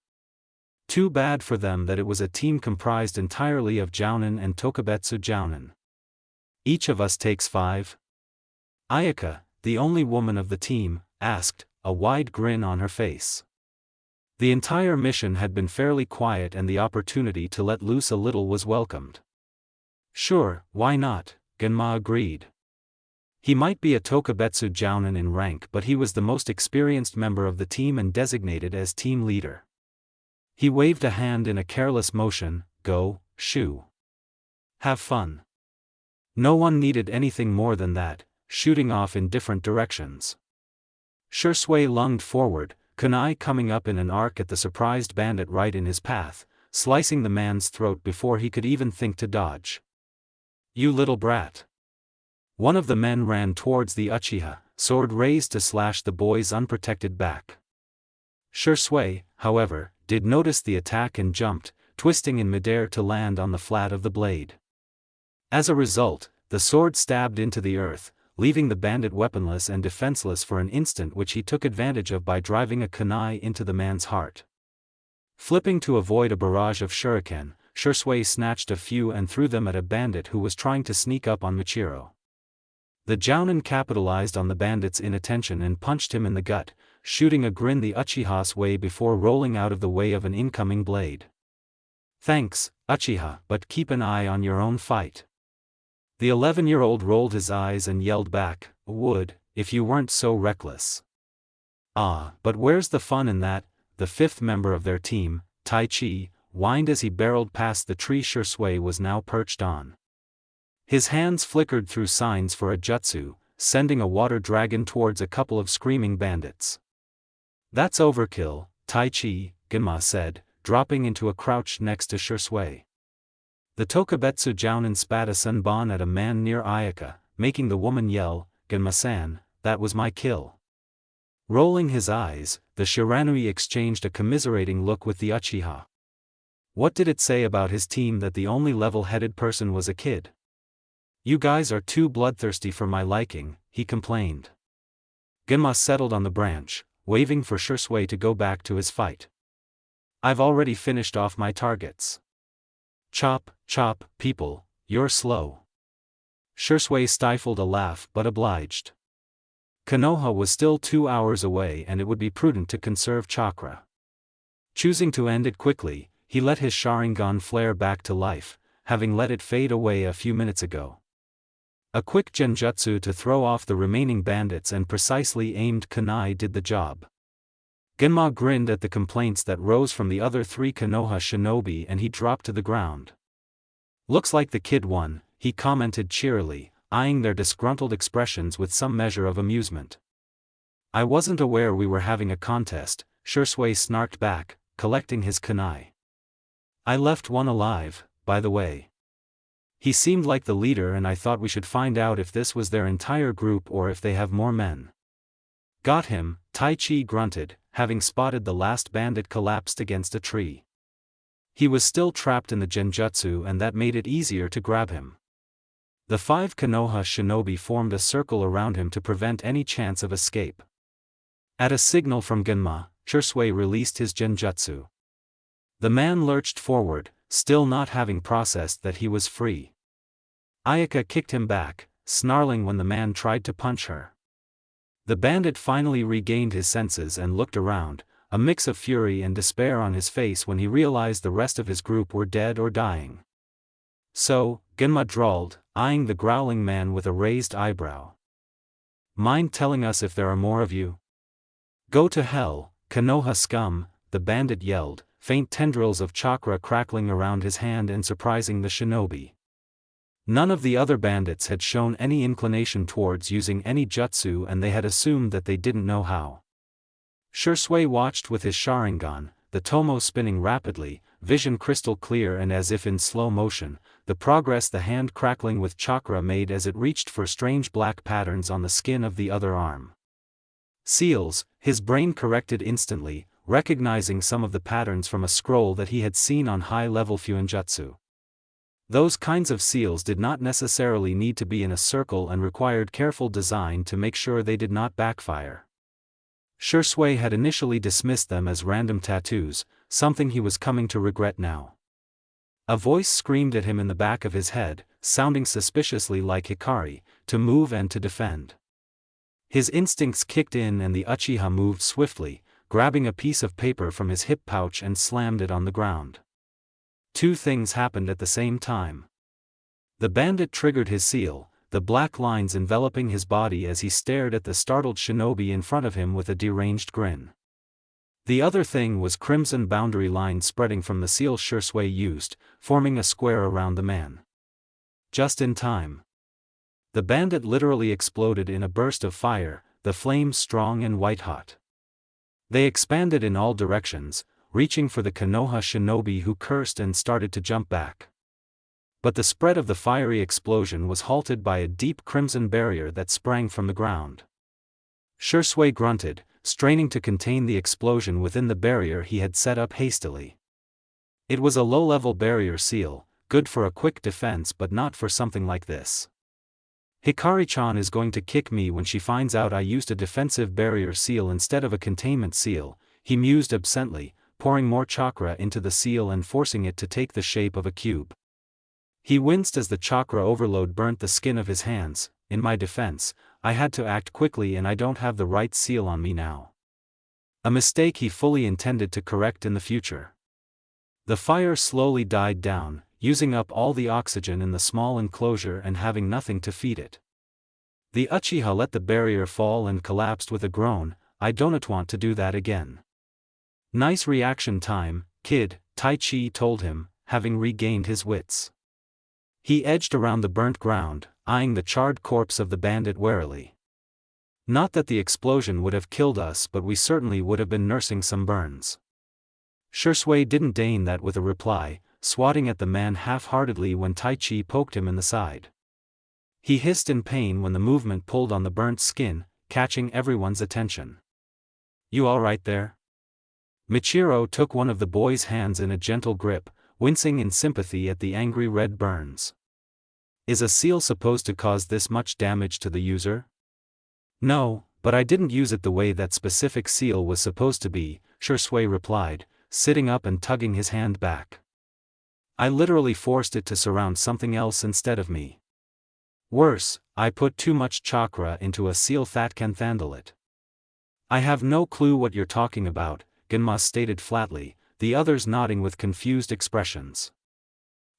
Too bad for them that it was a team comprised entirely of jounin and tokubetsu jounin. Each of us takes 5? Ayaka, the only woman of the team, asked, a wide grin on her face. The entire mission had been fairly quiet and the opportunity to let loose a little was welcomed. Sure, why not, Genma agreed. He might be a tokubetsu jounin in rank but he was the most experienced member of the team and designated as team leader. He waved a hand in a careless motion, go, shoo. Have fun. No one needed anything more than that, shooting off in different directions. Shisui lunged forward, kunai coming up in an arc at the surprised bandit right in his path, slicing the man's throat before he could even think to dodge. You little brat. One of the men ran towards the Uchiha, sword raised to slash the boy's unprotected back. Shisui, however, did notice the attack and jumped, twisting in midair to land on the flat of the blade. As a result, the sword stabbed into the earth, leaving the bandit weaponless and defenseless for an instant, which he took advantage of by driving a kunai into the man's heart. Flipping to avoid a barrage of shuriken, Shisui snatched a few and threw them at a bandit who was trying to sneak up on Michiro. The jounin capitalized on the bandit's inattention and punched him in the gut, shooting a grin the Uchiha's way before rolling out of the way of an incoming blade. Thanks, Uchiha, but keep an eye on your own fight. The 11-year-old rolled his eyes and yelled back, would, if you weren't so reckless. Ah, but where's the fun in that? The 5th member of their team, Taichi, whined as he barreled past the tree Shisui was now perched on. His hands flickered through signs for a jutsu, sending a water dragon towards a couple of screaming bandits. That's overkill, Taichi, Genma said, dropping into a crouch next to Shisui. The tokubetsu jounin spat a senbon at a man near Ayaka, making the woman yell, Genma-san, that was my kill. Rolling his eyes, the Shiranui exchanged a commiserating look with the Uchiha. What did it say about his team that the only level-headed person was a kid? You guys are too bloodthirsty for my liking, he complained. Genma settled on the branch, waving for Shisui to go back to his fight. I've already finished off my targets. Chop, chop, people, you're slow. Shisui stifled a laugh but obliged. Konoha was still 2 hours away and it would be prudent to conserve chakra. Choosing to end it quickly, he let his Sharingan flare back to life, having let it fade away a few minutes ago. A quick genjutsu to throw off the remaining bandits and precisely aimed kunai did the job. Genma grinned at the complaints that rose from the other 3 Konoha shinobi and he dropped to the ground. Looks like the kid won, he commented cheerily, eyeing their disgruntled expressions with some measure of amusement. I wasn't aware we were having a contest, Shisui snarked back, collecting his kunai. I left one alive, by the way. He seemed like the leader and I thought we should find out if this was their entire group or if they have more men. Got him, Taichi grunted, having spotted the last bandit collapsed against a tree. He was still trapped in the genjutsu and that made it easier to grab him. The 5 Konoha shinobi formed a circle around him to prevent any chance of escape. At a signal from Genma, Shisui released his genjutsu. The man lurched forward, still not having processed that he was free. Ayaka kicked him back, snarling when the man tried to punch her. The bandit finally regained his senses and looked around, a mix of fury and despair on his face when he realized the rest of his group were dead or dying. So, Genma drawled, eyeing the growling man with a raised eyebrow. Mind telling us if there are more of you? Go to hell, Konoha scum, the bandit yelled, faint tendrils of chakra crackling around his hand and surprising the shinobi. None of the other bandits had shown any inclination towards using any jutsu and they had assumed that they didn't know how. Shisui watched with his Sharingan, the tomo spinning rapidly, vision crystal clear and as if in slow motion, the progress the hand crackling with chakra made as it reached for strange black patterns on the skin of the other arm. Seals, his brain corrected instantly, recognizing some of the patterns from a scroll that he had seen on high-level fuinjutsu. Those kinds of seals did not necessarily need to be in a circle and required careful design to make sure they did not backfire. Shisui had initially dismissed them as random tattoos, something he was coming to regret now. A voice screamed at him in the back of his head, sounding suspiciously like Hikari, to move and to defend. His instincts kicked in and the Uchiha moved swiftly, grabbing a piece of paper from his hip pouch and slammed it on the ground. Two things happened at the same time. The bandit triggered his seal, the black lines enveloping his body as he stared at the startled shinobi in front of him with a deranged grin. The other thing was crimson boundary lines spreading from the seal Shisui used, forming a square around the man. Just in time. The bandit literally exploded in a burst of fire, the flames strong and white-hot. They expanded in all directions, reaching for the Konoha shinobi who cursed and started to jump back. But the spread of the fiery explosion was halted by a deep crimson barrier that sprang from the ground. Shisui grunted, straining to contain the explosion within the barrier he had set up hastily. It was a low-level barrier seal, good for a quick defense but not for something like this. Hikari-chan is going to kick me when she finds out I used a defensive barrier seal instead of a containment seal, he mused absently, pouring more chakra into the seal and forcing it to take the shape of a cube. He winced as the chakra overload burnt the skin of his hands. In my defense, I had to act quickly and I don't have the right seal on me now. A mistake he fully intended to correct in the future. The fire slowly died down, using up all the oxygen in the small enclosure and having nothing to feed it. The Uchiha let the barrier fall and collapsed with a groan. I don't want to do that again. Nice reaction time, kid, Taichi told him, having regained his wits. He edged around the burnt ground, eyeing the charred corpse of the bandit warily. Not that the explosion would have killed us, but we certainly would have been nursing some burns. Shisui didn't deign that with a reply, swatting at the man half-heartedly when Taichi poked him in the side. He hissed in pain when the movement pulled on the burnt skin, catching everyone's attention. You all right there? Michiro took one of the boy's hands in a gentle grip, wincing in sympathy at the angry red burns. Is a seal supposed to cause this much damage to the user? No, but I didn't use it the way that specific seal was supposed to be, Shisui replied, sitting up and tugging his hand back. I literally forced it to surround something else instead of me. Worse, I put too much chakra into a seal that can handle it. I have no clue what you're talking about, Genma stated flatly, the others nodding with confused expressions.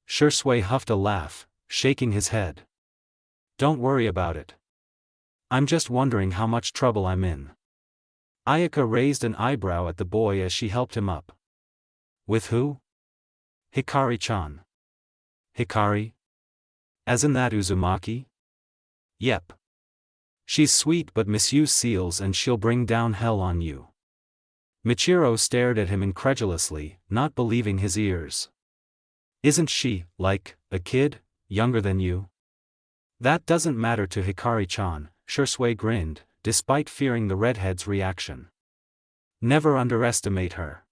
Shisui huffed a laugh, shaking his head. Don't worry about it. I'm just wondering how much trouble I'm in. Ayaka raised an eyebrow at the boy as she helped him up. With who? Hikari-chan. Hikari? As in that Uzumaki? Yep. She's sweet but misuse seals and she'll bring down hell on you. Michiro stared at him incredulously, not believing his ears. Isn't she, like, a kid, younger than you? That doesn't matter to Hikari-chan, Shisui grinned, despite fearing the redhead's reaction. Never underestimate her.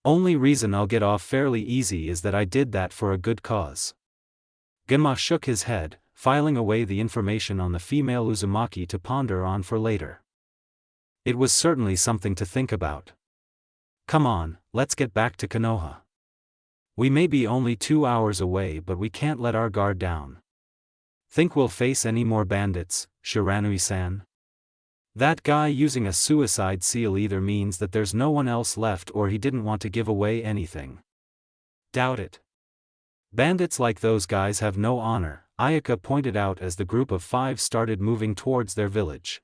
Only reason I'll get off fairly easy is that I did that for a good cause. Genma shook his head, filing away the information on the female Uzumaki to ponder on for later. It was certainly something to think about. Come on, let's get back to Konoha. We may be only 2 hours away, but we can't let our guard down. Think we'll face any more bandits, Shiranui-san? That guy using a suicide seal either means that there's no one else left or he didn't want to give away anything. Doubt it. Bandits like those guys have no honor, Ayaka pointed out as the group of 5 started moving towards their village.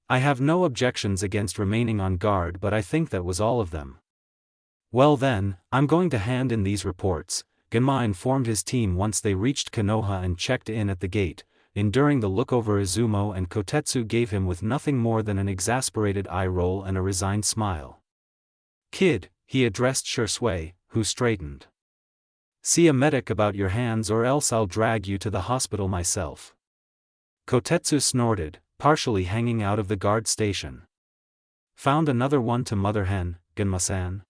I have no objections against remaining on guard, but I think that was all of them. Well then, I'm going to hand in these reports, Genma informed his team once they reached Konoha and checked in at the gate, enduring the look over Izumo and Kotetsu gave him with nothing more than an exasperated eye roll and a resigned smile. Kid, he addressed Shisui, who straightened. See a medic about your hands or else I'll drag you to the hospital myself. Kotetsu snorted, partially hanging out of the guard station. Found another one to mother hen, Genma-san?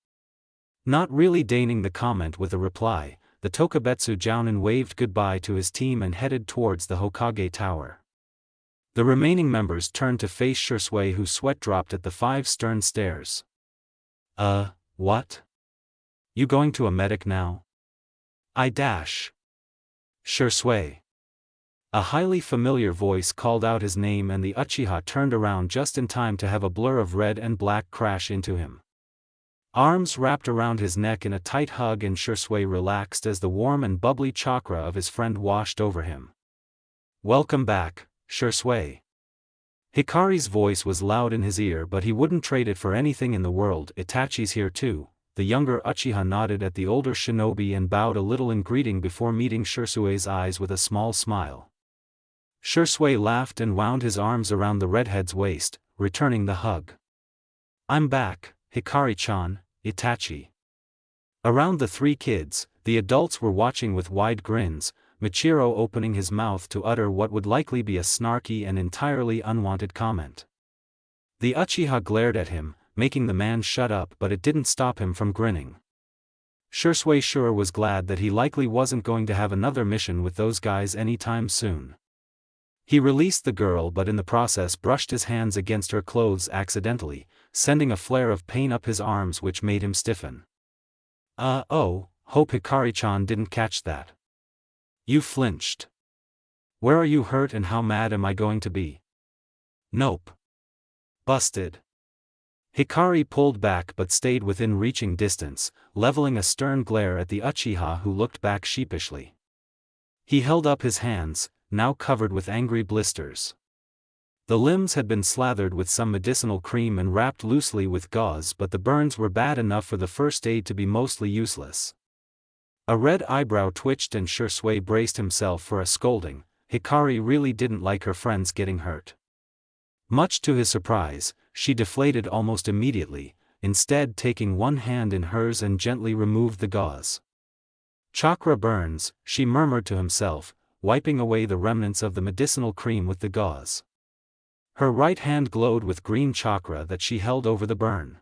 Not really deigning the comment with a reply, the Tokubetsu Jounin waved goodbye to his team and headed towards the Hokage Tower. The remaining members turned to face Shisui, whose sweat dropped at the 5 stern stares. What? You going to a medic now? Shisui. A highly familiar voice called out his name and the Uchiha turned around just in time to have a blur of red and black crash into him. Arms wrapped around his neck in a tight hug and Shisui relaxed as the warm and bubbly chakra of his friend washed over him. Welcome back, Shisui. Hikari's voice was loud in his ear, but he wouldn't trade it for anything in the world. Itachi's here too. The younger Uchiha nodded at the older shinobi and bowed a little in greeting before meeting Shisui's eyes with a small smile. Shisui laughed and wound his arms around the redhead's waist, returning the hug. I'm back, Hikari-chan, Itachi. Around the 3 kids, the adults were watching with wide grins, Michiro opening his mouth to utter what would likely be a snarky and entirely unwanted comment. The Uchiha glared at him, making the man shut up, but it didn't stop him from grinning. Shisui sure was glad that he likely wasn't going to have another mission with those guys anytime soon. He released the girl, but in the process brushed his hands against her clothes accidentally, sending a flare of pain up his arms which made him stiffen. Hope Hikari-chan didn't catch that. You flinched. Where are you hurt and how mad am I going to be? Nope. Busted. Hikari pulled back but stayed within reaching distance, leveling a stern glare at the Uchiha who looked back sheepishly. He held up his hands, now covered with angry blisters. The limbs had been slathered with some medicinal cream and wrapped loosely with gauze, but the burns were bad enough for the first aid to be mostly useless. A red eyebrow twitched and Shisui braced himself for a scolding. Hikari really didn't like her friends getting hurt. Much to his surprise, she deflated almost immediately, instead taking one hand in hers and gently removed the gauze. Chakra burns, she murmured to himself, wiping away the remnants of the medicinal cream with the gauze. Her right hand glowed with green chakra that she held over the burn.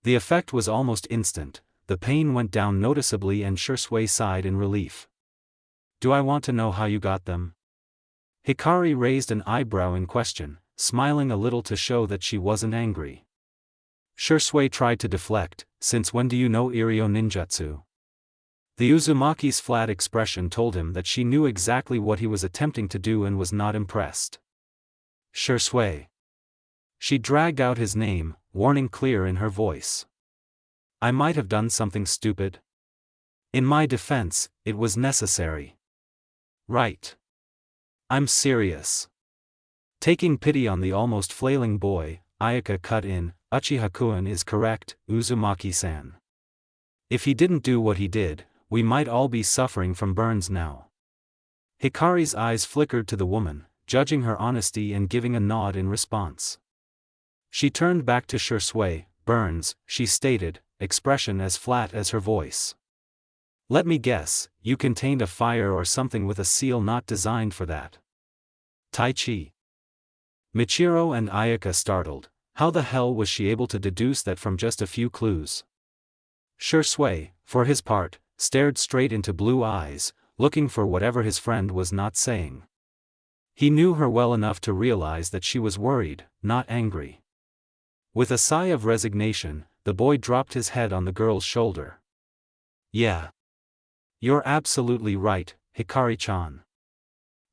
The effect was almost instant, the pain went down noticeably and Shisui sighed in relief. Do I want to know how you got them? Hikari raised an eyebrow in question, smiling a little to show that she wasn't angry. Shisui tried to deflect, since when do you know Iryo ninjutsu? The Uzumaki's flat expression told him that she knew exactly what he was attempting to do and was not impressed. Shisui. She dragged out his name, warning clear in her voice. I might have done something stupid. In my defense, it was necessary. Right. I'm serious. Taking pity on the almost flailing boy, Ayaka cut in, Uchiha-kun is correct, Uzumaki-san. If he didn't do what he did, we might all be suffering from burns now. Hikari's eyes flickered to the woman, judging her honesty and giving a nod in response. She turned back to Shisui. Burns, she stated, expression as flat as her voice. Let me guess, you contained a fire or something with a seal not designed for that. Tai Chi. Michiro and Ayaka startled. How the hell was she able to deduce that from just a few clues? Shisui, for his part, stared straight into blue eyes, looking for whatever his friend was not saying. He knew her well enough to realize that she was worried, not angry. With a sigh of resignation, the boy dropped his head on the girl's shoulder. Yeah. You're absolutely right, Hikari-chan.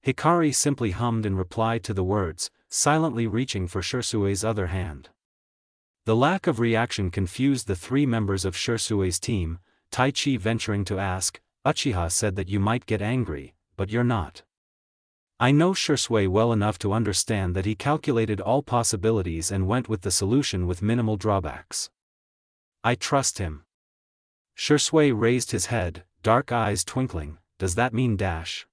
Hikari simply hummed in reply to the words, silently reaching for Shisui's other hand. The lack of reaction confused the three members of Shisui's team, Taichi venturing to ask, Uchiha said that you might get angry, but you're not. I know Shisui well enough to understand that he calculated all possibilities and went with the solution with minimal drawbacks. I trust him. Shisui raised his head, dark eyes twinkling. Does that mean dash?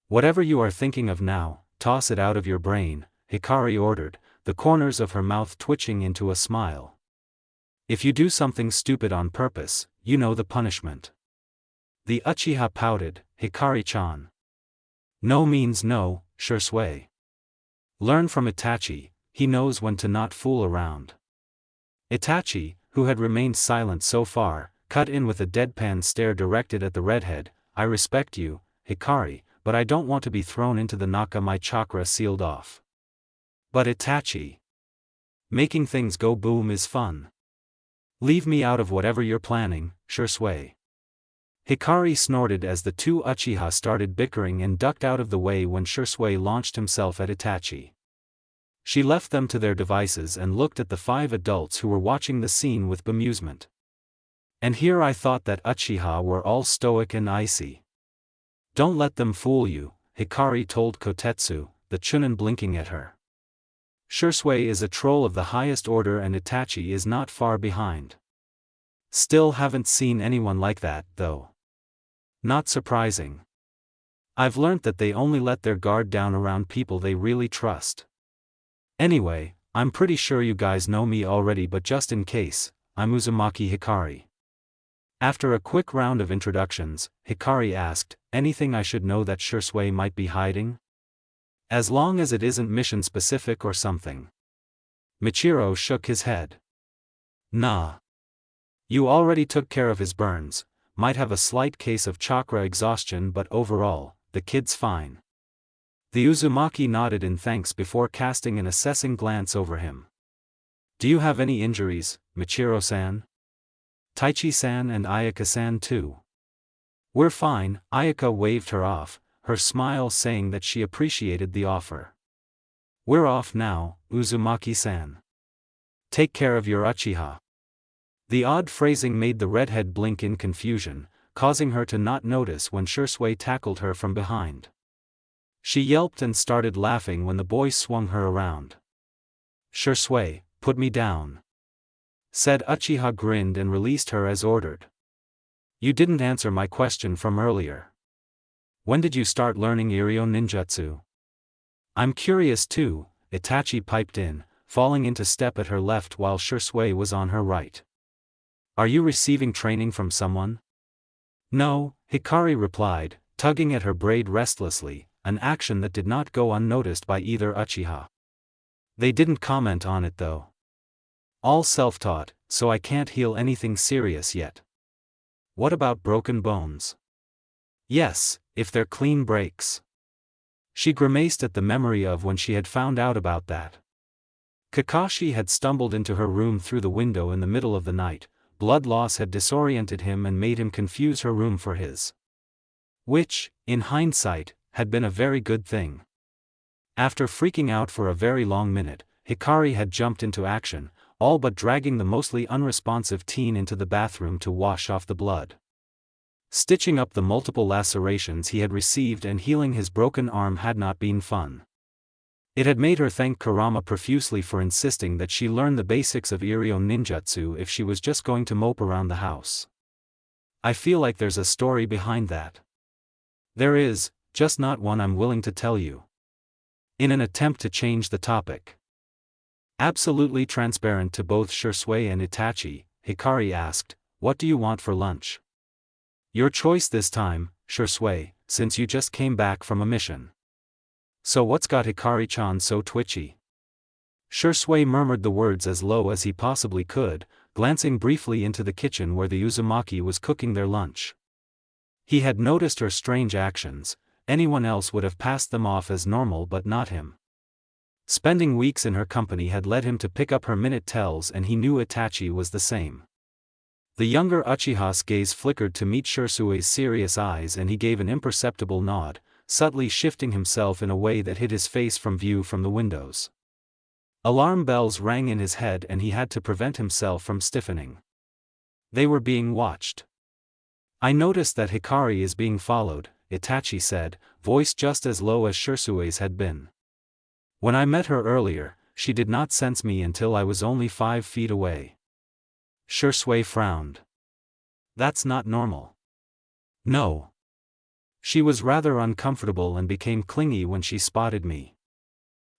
Whatever you are thinking of now, toss it out of your brain, Hikari ordered, the corners of her mouth twitching into a smile. If you do something stupid on purpose, you know the punishment. The Uchiha pouted, Hikari-chan. No means no, Shisui. Learn from Itachi, he knows when to not fool around. Itachi, who had remained silent so far, cut in with a deadpan stare directed at the redhead. I respect you, Hikari, but I don't want to be thrown into the Naka my chakra sealed off. But Itachi. Making things go boom is fun. Leave me out of whatever you're planning, Shisui. Hikari snorted as the two Uchiha started bickering and ducked out of the way when Shisui launched himself at Itachi. She left them to their devices and looked at the five adults who were watching the scene with bemusement. And here I thought that Uchiha were all stoic and icy. Don't let them fool you, Hikari told Kotetsu, the Chunin blinking at her. Shisui is a troll of the highest order and Itachi is not far behind. Still haven't seen anyone like that, though. Not surprising. I've learnt that they only let their guard down around people they really trust. Anyway, I'm pretty sure you guys know me already, but just in case, I'm Uzumaki Hikari. After a quick round of introductions, Hikari asked, anything I should know that Shisui might be hiding? As long as it isn't mission specific or something. Michiro shook his head. Nah. You already took care of his burns, might have a slight case of chakra exhaustion, but overall, the kid's fine. The Uzumaki nodded in thanks before casting an assessing glance over him. Do you have any injuries, Michiro-san? Taichi-san and Ayaka-san too. We're fine, Ayaka waved her off, her smile saying that she appreciated the offer. We're off now, Uzumaki-san. Take care of your Uchiha. The odd phrasing made the redhead blink in confusion, causing her to not notice when Shisui tackled her from behind. She yelped and started laughing when the boy swung her around. Shisui, put me down. Said Uchiha grinned and released her as ordered. You didn't answer my question from earlier. When did you start learning Iryo ninjutsu? I'm curious too, Itachi piped in, falling into step at her left while Shisui was on her right. Are you receiving training from someone? No, Hikari replied, tugging at her braid restlessly, an action that did not go unnoticed by either Uchiha. They didn't comment on it though. All self-taught, so I can't heal anything serious yet. What about broken bones? Yes, if they're clean breaks. She grimaced at the memory of when she had found out about that. Kakashi had stumbled into her room through the window in the middle of the night. Blood loss had disoriented him and made him confuse her room for his. Which, in hindsight, had been a very good thing. After freaking out for a very long minute, Hikari had jumped into action, all but dragging the mostly unresponsive teen into the bathroom to wash off the blood. Stitching up the multiple lacerations he had received and healing his broken arm had not been fun. It had made her thank Kurama profusely for insisting that she learn the basics of Iryo ninjutsu if she was just going to mope around the house. I feel like there's a story behind that. There is, just not one I'm willing to tell you. In an attempt to change the topic. Absolutely transparent to both Shisui and Itachi, Hikari asked, what do you want for lunch? Your choice this time, Shisui, since you just came back from a mission. So what's got Hikari-chan so twitchy? Shisui murmured the words as low as he possibly could, glancing briefly into the kitchen where the Uzumaki was cooking their lunch. He had noticed her strange actions, anyone else would have passed them off as normal but not him. Spending weeks in her company had led him to pick up her minute tells, and he knew Itachi was the same. The younger Uchiha's gaze flickered to meet Shisui's serious eyes, and he gave an imperceptible nod, subtly shifting himself in a way that hid his face from view from the windows. Alarm bells rang in his head and he had to prevent himself from stiffening. They were being watched. "I noticed that Hikari is being followed," Itachi said, voice just as low as Shisui's had been. "When I met her earlier, she did not sense me until I was only 5 feet away." Shisui frowned. "That's not normal." "No. She was rather uncomfortable and became clingy when she spotted me.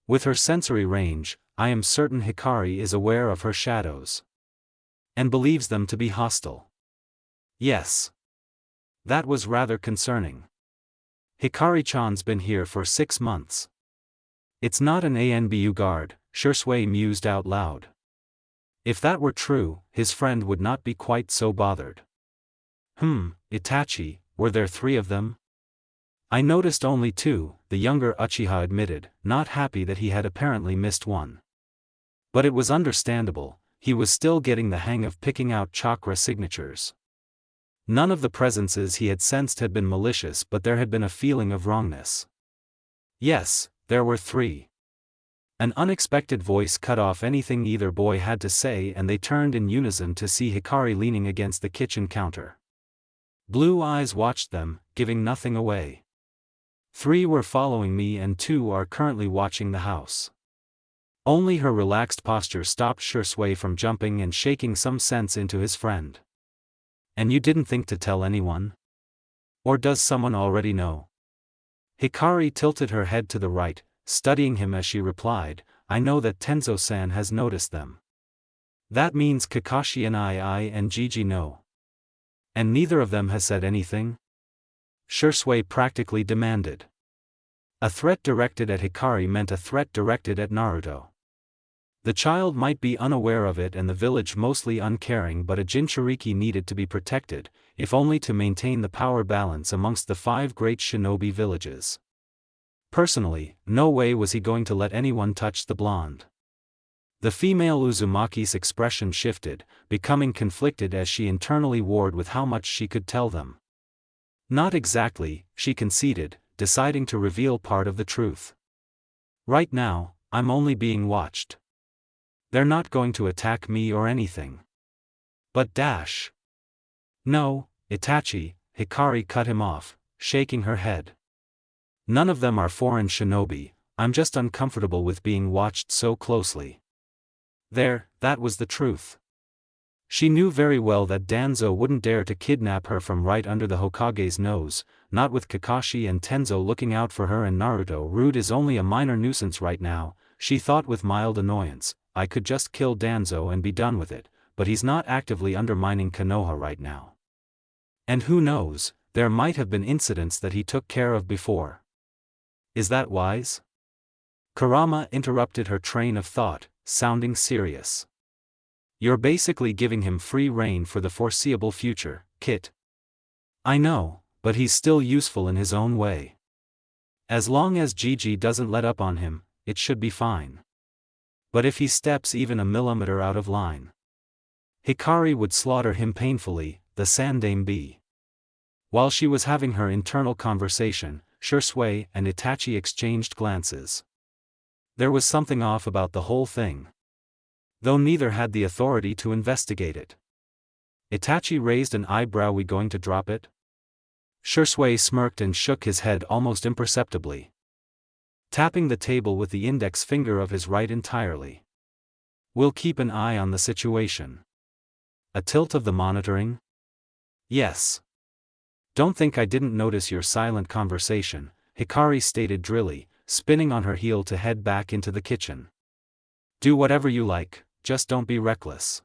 With her sensory range, I am certain Hikari is aware of her shadows. And believes them to be hostile." "Yes. That was rather concerning. Hikari-chan's been here for 6 months. It's not an ANBU guard," Shisui mused out loud. If that were true, his friend would not be quite so bothered. Itachi, were there 3 of them?" "I noticed only 2, the younger Uchiha admitted, not happy that he had apparently missed one. But it was understandable, he was still getting the hang of picking out chakra signatures. None of the presences he had sensed had been malicious, but there had been a feeling of wrongness. "Yes, there were 3. An unexpected voice cut off anything either boy had to say, and they turned in unison to see Hikari leaning against the kitchen counter. Blue eyes watched them, giving nothing away. 3 were following me and 2 are currently watching the house." Only her relaxed posture stopped Shisui from jumping and shaking some sense into his friend. "And you didn't think to tell anyone? Or does someone already know?" Hikari tilted her head to the right, studying him as she replied, "I know that Tenzo-san has noticed them. That means Kakashi and I and Gigi know. And neither of them has said anything?" Shisui practically demanded. A threat directed at Hikari meant a threat directed at Naruto. The child might be unaware of it and the village mostly uncaring, but a Jinchuriki needed to be protected, if only to maintain the power balance amongst the 5 great shinobi villages. Personally, no way was he going to let anyone touch the blonde. The female Uzumaki's expression shifted, becoming conflicted as she internally warred with how much she could tell them. "Not exactly," she conceded, deciding to reveal part of the truth. "Right now, I'm only being watched. They're not going to attack me or anything." "But dash." "No, Itachi," Hikari cut him off, shaking her head. "None of them are foreign shinobi, I'm just uncomfortable with being watched so closely." There, that was the truth. She knew very well that Danzo wouldn't dare to kidnap her from right under the Hokage's nose, not with Kakashi and Tenzo looking out for her, and Naruto Rude is only a minor nuisance right now, she thought with mild annoyance. I could just kill Danzo and be done with it, but he's not actively undermining Konoha right now. And who knows, there might have been incidents that he took care of before. Is that wise? Kurama interrupted her train of thought, sounding serious. You're basically giving him free rein for the foreseeable future, Kit. I know, but he's still useful in his own way. As long as Gigi doesn't let up on him, it should be fine. But if he steps even a millimeter out of line, Hikari would slaughter him painfully, the Sandame bee. While she was having her internal conversation, Shisui and Itachi exchanged glances. There was something off about the whole thing, though neither had the authority to investigate it. Itachi raised an eyebrow. We going to drop it? Shisui smirked and shook his head almost imperceptibly, tapping the table with the index finger of his right entirely. We'll keep an eye on the situation. A tilt of the monitoring? Yes. Don't think I didn't notice your silent conversation, Hikari stated drily, spinning on her heel to head back into the kitchen. Do whatever you like, just don't be reckless.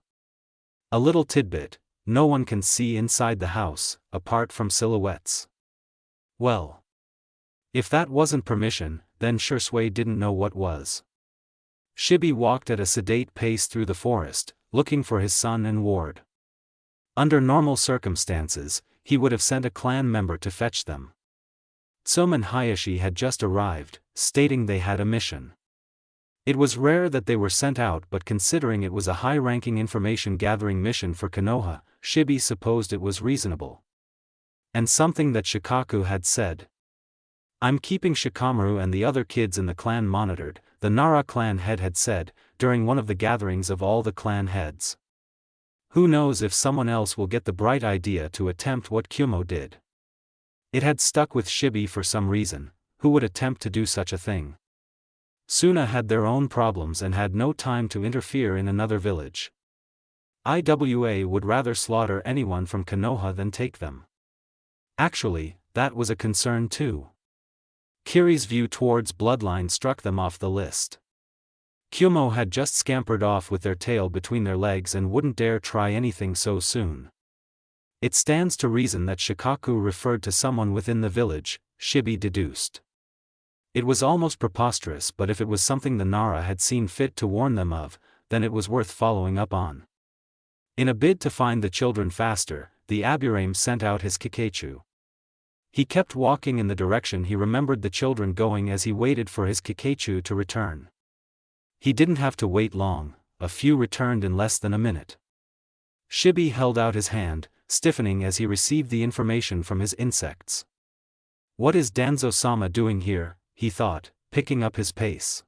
A little tidbit, no one can see inside the house, apart from silhouettes. Well, if that wasn't permission, then Shisui didn't know what was. Shibi walked at a sedate pace through the forest, looking for his son and ward. Under normal circumstances, he would have sent a clan member to fetch them. Tsum and Hayashi had just arrived, stating they had a mission. It was rare that they were sent out, but considering it was a high-ranking information-gathering mission for Konoha, Shibi supposed it was reasonable. And something that Shikaku had said. "I'm keeping Shikamaru and the other kids in the clan monitored," the Nara clan head had said, during one of the gatherings of all the clan heads. Who knows if someone else will get the bright idea to attempt what Kyumo did. It had stuck with Shibi for some reason. Who would attempt to do such a thing? Suna had their own problems and had no time to interfere in another village. Iwa would rather slaughter anyone from Konoha than take them. Actually, that was a concern too. Kiri's view towards bloodline struck them off the list. Kyumo had just scampered off with their tail between their legs and wouldn't dare try anything so soon. It stands to reason that Shikaku referred to someone within the village, Shibi deduced. It was almost preposterous, but if it was something the Nara had seen fit to warn them of, then it was worth following up on. In a bid to find the children faster, the Aburame sent out his Kikeichu. He kept walking in the direction he remembered the children going as he waited for his Kikeichu to return. He didn't have to wait long, a few returned in less than a minute. Shibi held out his hand, stiffening as he received the information from his insects. What is Danzo-sama doing here, he thought, picking up his pace.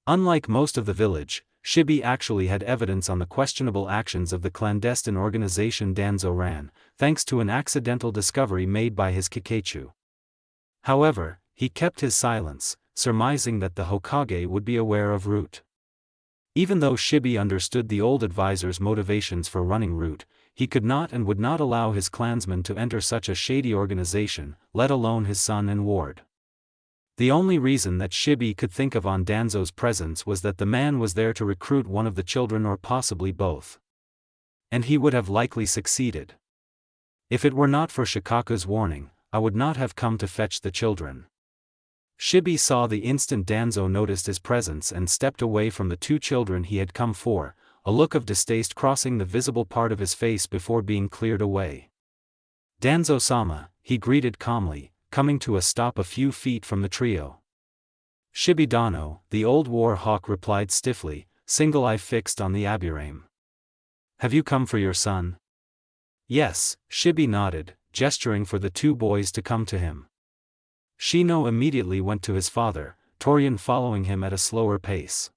Unlike most of the village, Shibi actually had evidence on the questionable actions of the clandestine organization Danzo ran, thanks to an accidental discovery made by his Kikeichu. However, he kept his silence, surmising that the Hokage would be aware of Root. Even though Shibi understood the old advisor's motivations for running Root, he could not and would not allow his clansmen to enter such a shady organization, let alone his son and ward. The only reason that Shibi could think of on Danzo's presence was that the man was there to recruit one of the children or possibly both. And he would have likely succeeded. If it were not for Shikaku's warning, I would not have come to fetch the children. Shibi saw the instant Danzo noticed his presence and stepped away from the two children he had come for, a look of distaste crossing the visible part of his face before being cleared away. "Danzo-sama," he greeted calmly, coming to a stop a few feet from the trio. "Shibidano," the old war hawk replied stiffly, single eye fixed on the Aburame. "Have you come for your son?" "Yes," Shibi nodded, gesturing for the two boys to come to him. Shino immediately went to his father, Torian following him at a slower pace.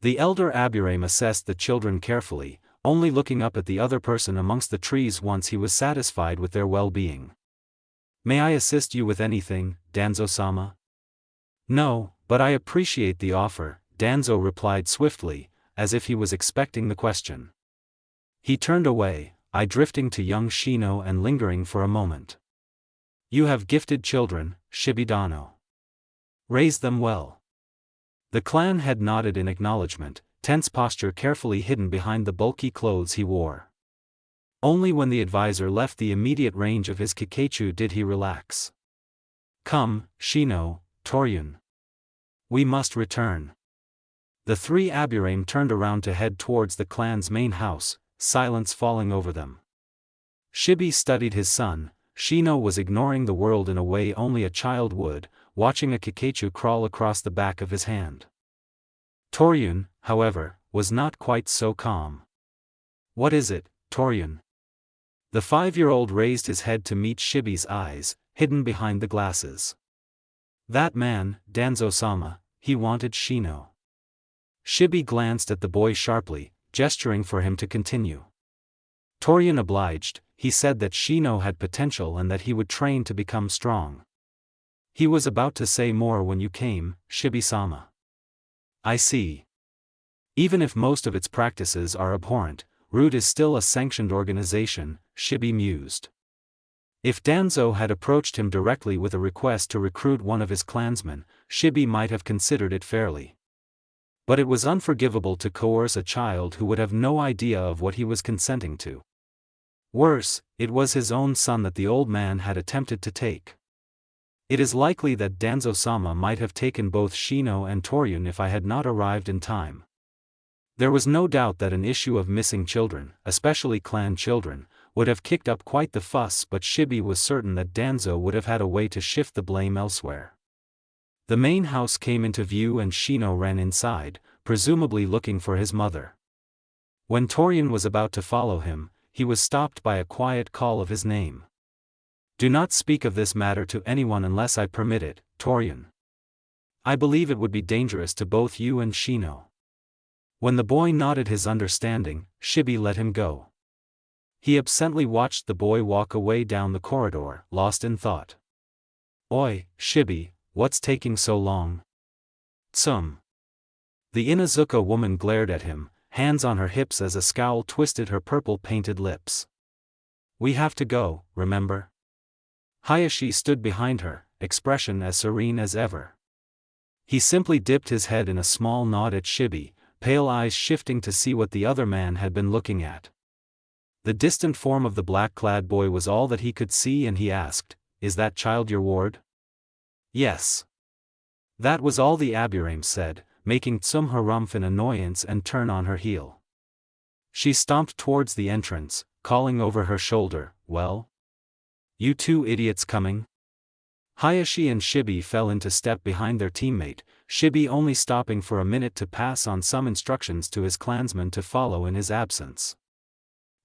The elder Aburame assessed the children carefully, only looking up at the other person amongst the trees once he was satisfied with their well-being. "May I assist you with anything, Danzo-sama?" "No, but I appreciate the offer," Danzo replied swiftly, as if he was expecting the question. He turned away, eye drifting to young Shino and lingering for a moment. "You have gifted children, Shibidano. Raise them well." The clan head nodded in acknowledgement, tense posture carefully hidden behind the bulky clothes he wore. Only when the advisor left the immediate range of his Kikeichu did he relax. "Come, Shino, Torian. We must return." The three Aburame turned around to head towards the clan's main house, silence falling over them. Shibi studied his son. Shino was ignoring the world in a way only a child would, watching a Kikeichu crawl across the back of his hand. Torian, however, was not quite so calm. "What is it, Torian?" The 5-year-old raised his head to meet Shibi's eyes, hidden behind the glasses. "That man, Danzo-sama, he wanted Shino." Shibi glanced at the boy sharply, gesturing for him to continue. Torian obliged. He said that Shino had potential and that he would train to become strong. He was about to say more when you came, Shibi-sama. "I see. Even if most of its practices are abhorrent, Root is still a sanctioned organization," Shibi mused. If Danzo had approached him directly with a request to recruit one of his clansmen, Shibi might have considered it fairly. But it was unforgivable to coerce a child who would have no idea of what he was consenting to. Worse, it was his own son that the old man had attempted to take. "It is likely that Danzo-sama might have taken both Shino and Torian if I had not arrived in time." There was no doubt that an issue of missing children, especially clan children, would have kicked up quite the fuss, but Shibi was certain that Danzo would have had a way to shift the blame elsewhere. The main house came into view and Shino ran inside, presumably looking for his mother. When Torian was about to follow him, he was stopped by a quiet call of his name. "Do not speak of this matter to anyone unless I permit it, Torian. I believe it would be dangerous to both you and Shino." When the boy nodded his understanding, Shibi let him go. He absently watched the boy walk away down the corridor, lost in thought. "Oi, Shibi, what's taking so long?" "Tsum." The Inuzuka woman glared at him, hands on her hips as a scowl twisted her purple-painted lips. "We have to go, remember?" Hayashi stood behind her, expression as serene as ever. He simply dipped his head in a small nod at Shibi, pale eyes shifting to see what the other man had been looking at. The distant form of the black-clad boy was all that he could see, and he asked, "Is that child your ward?" "Yes." That was all the Aburame said, making Tsum harumph in annoyance and turn on her heel. She stomped towards the entrance, calling over her shoulder, "Well? You two idiots coming?" Hayashi and Shibi fell into step behind their teammate, Shibi only stopping for a minute to pass on some instructions to his clansmen to follow in his absence.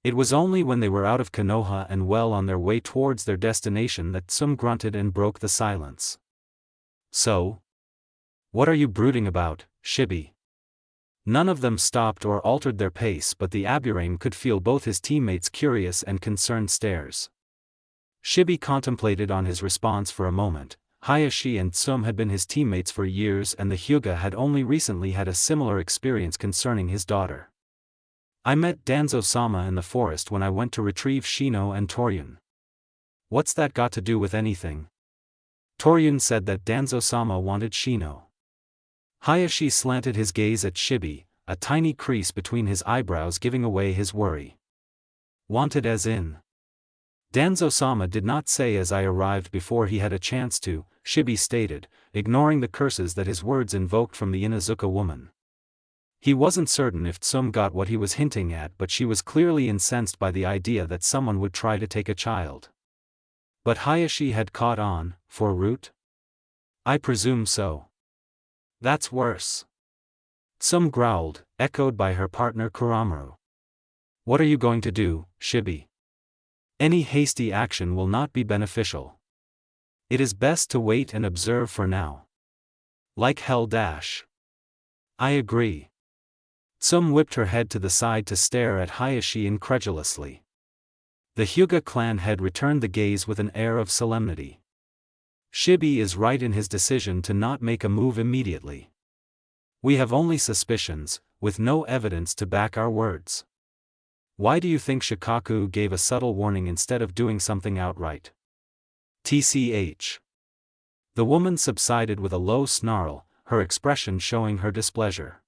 It was only when they were out of Konoha and well on their way towards their destination that Tsum grunted and broke the silence. "So? What are you brooding about, Shibi?" None of them stopped or altered their pace, but the Aburame could feel both his teammates' curious and concerned stares. Shibi contemplated on his response for a moment. Hayashi and Tsum had been his teammates for years, and the Hyuga had only recently had a similar experience concerning his daughter. "I met Danzo-sama in the forest when I went to retrieve Shino and Torian." "What's that got to do with anything?" "Torian said that Danzo-sama wanted Shino." Hayashi slanted his gaze at Shibi, a tiny crease between his eyebrows giving away his worry. "Wanted as in?" "Danzo-sama did not say as I arrived before he had a chance to," Shibi stated, ignoring the curses that his words invoked from the Inuzuka woman. He wasn't certain if Tsum got what he was hinting at, but she was clearly incensed by the idea that someone would try to take a child. But Hayashi had caught on, for root? "I presume so." "That's worse." Tsum growled, echoed by her partner Kuramaru. "What are you going to do, Shibi? Any hasty action will not be beneficial. It is best to wait and observe for now." "Like hell dash." "I agree." Tsum whipped her head to the side to stare at Hayashi incredulously. The Hyuga clan had returned the gaze with an air of solemnity. "Shibi is right in his decision to not make a move immediately. We have only suspicions, with no evidence to back our words. Why do you think Shikaku gave a subtle warning instead of doing something outright?" "Tch." The woman subsided with a low snarl, her expression showing her displeasure.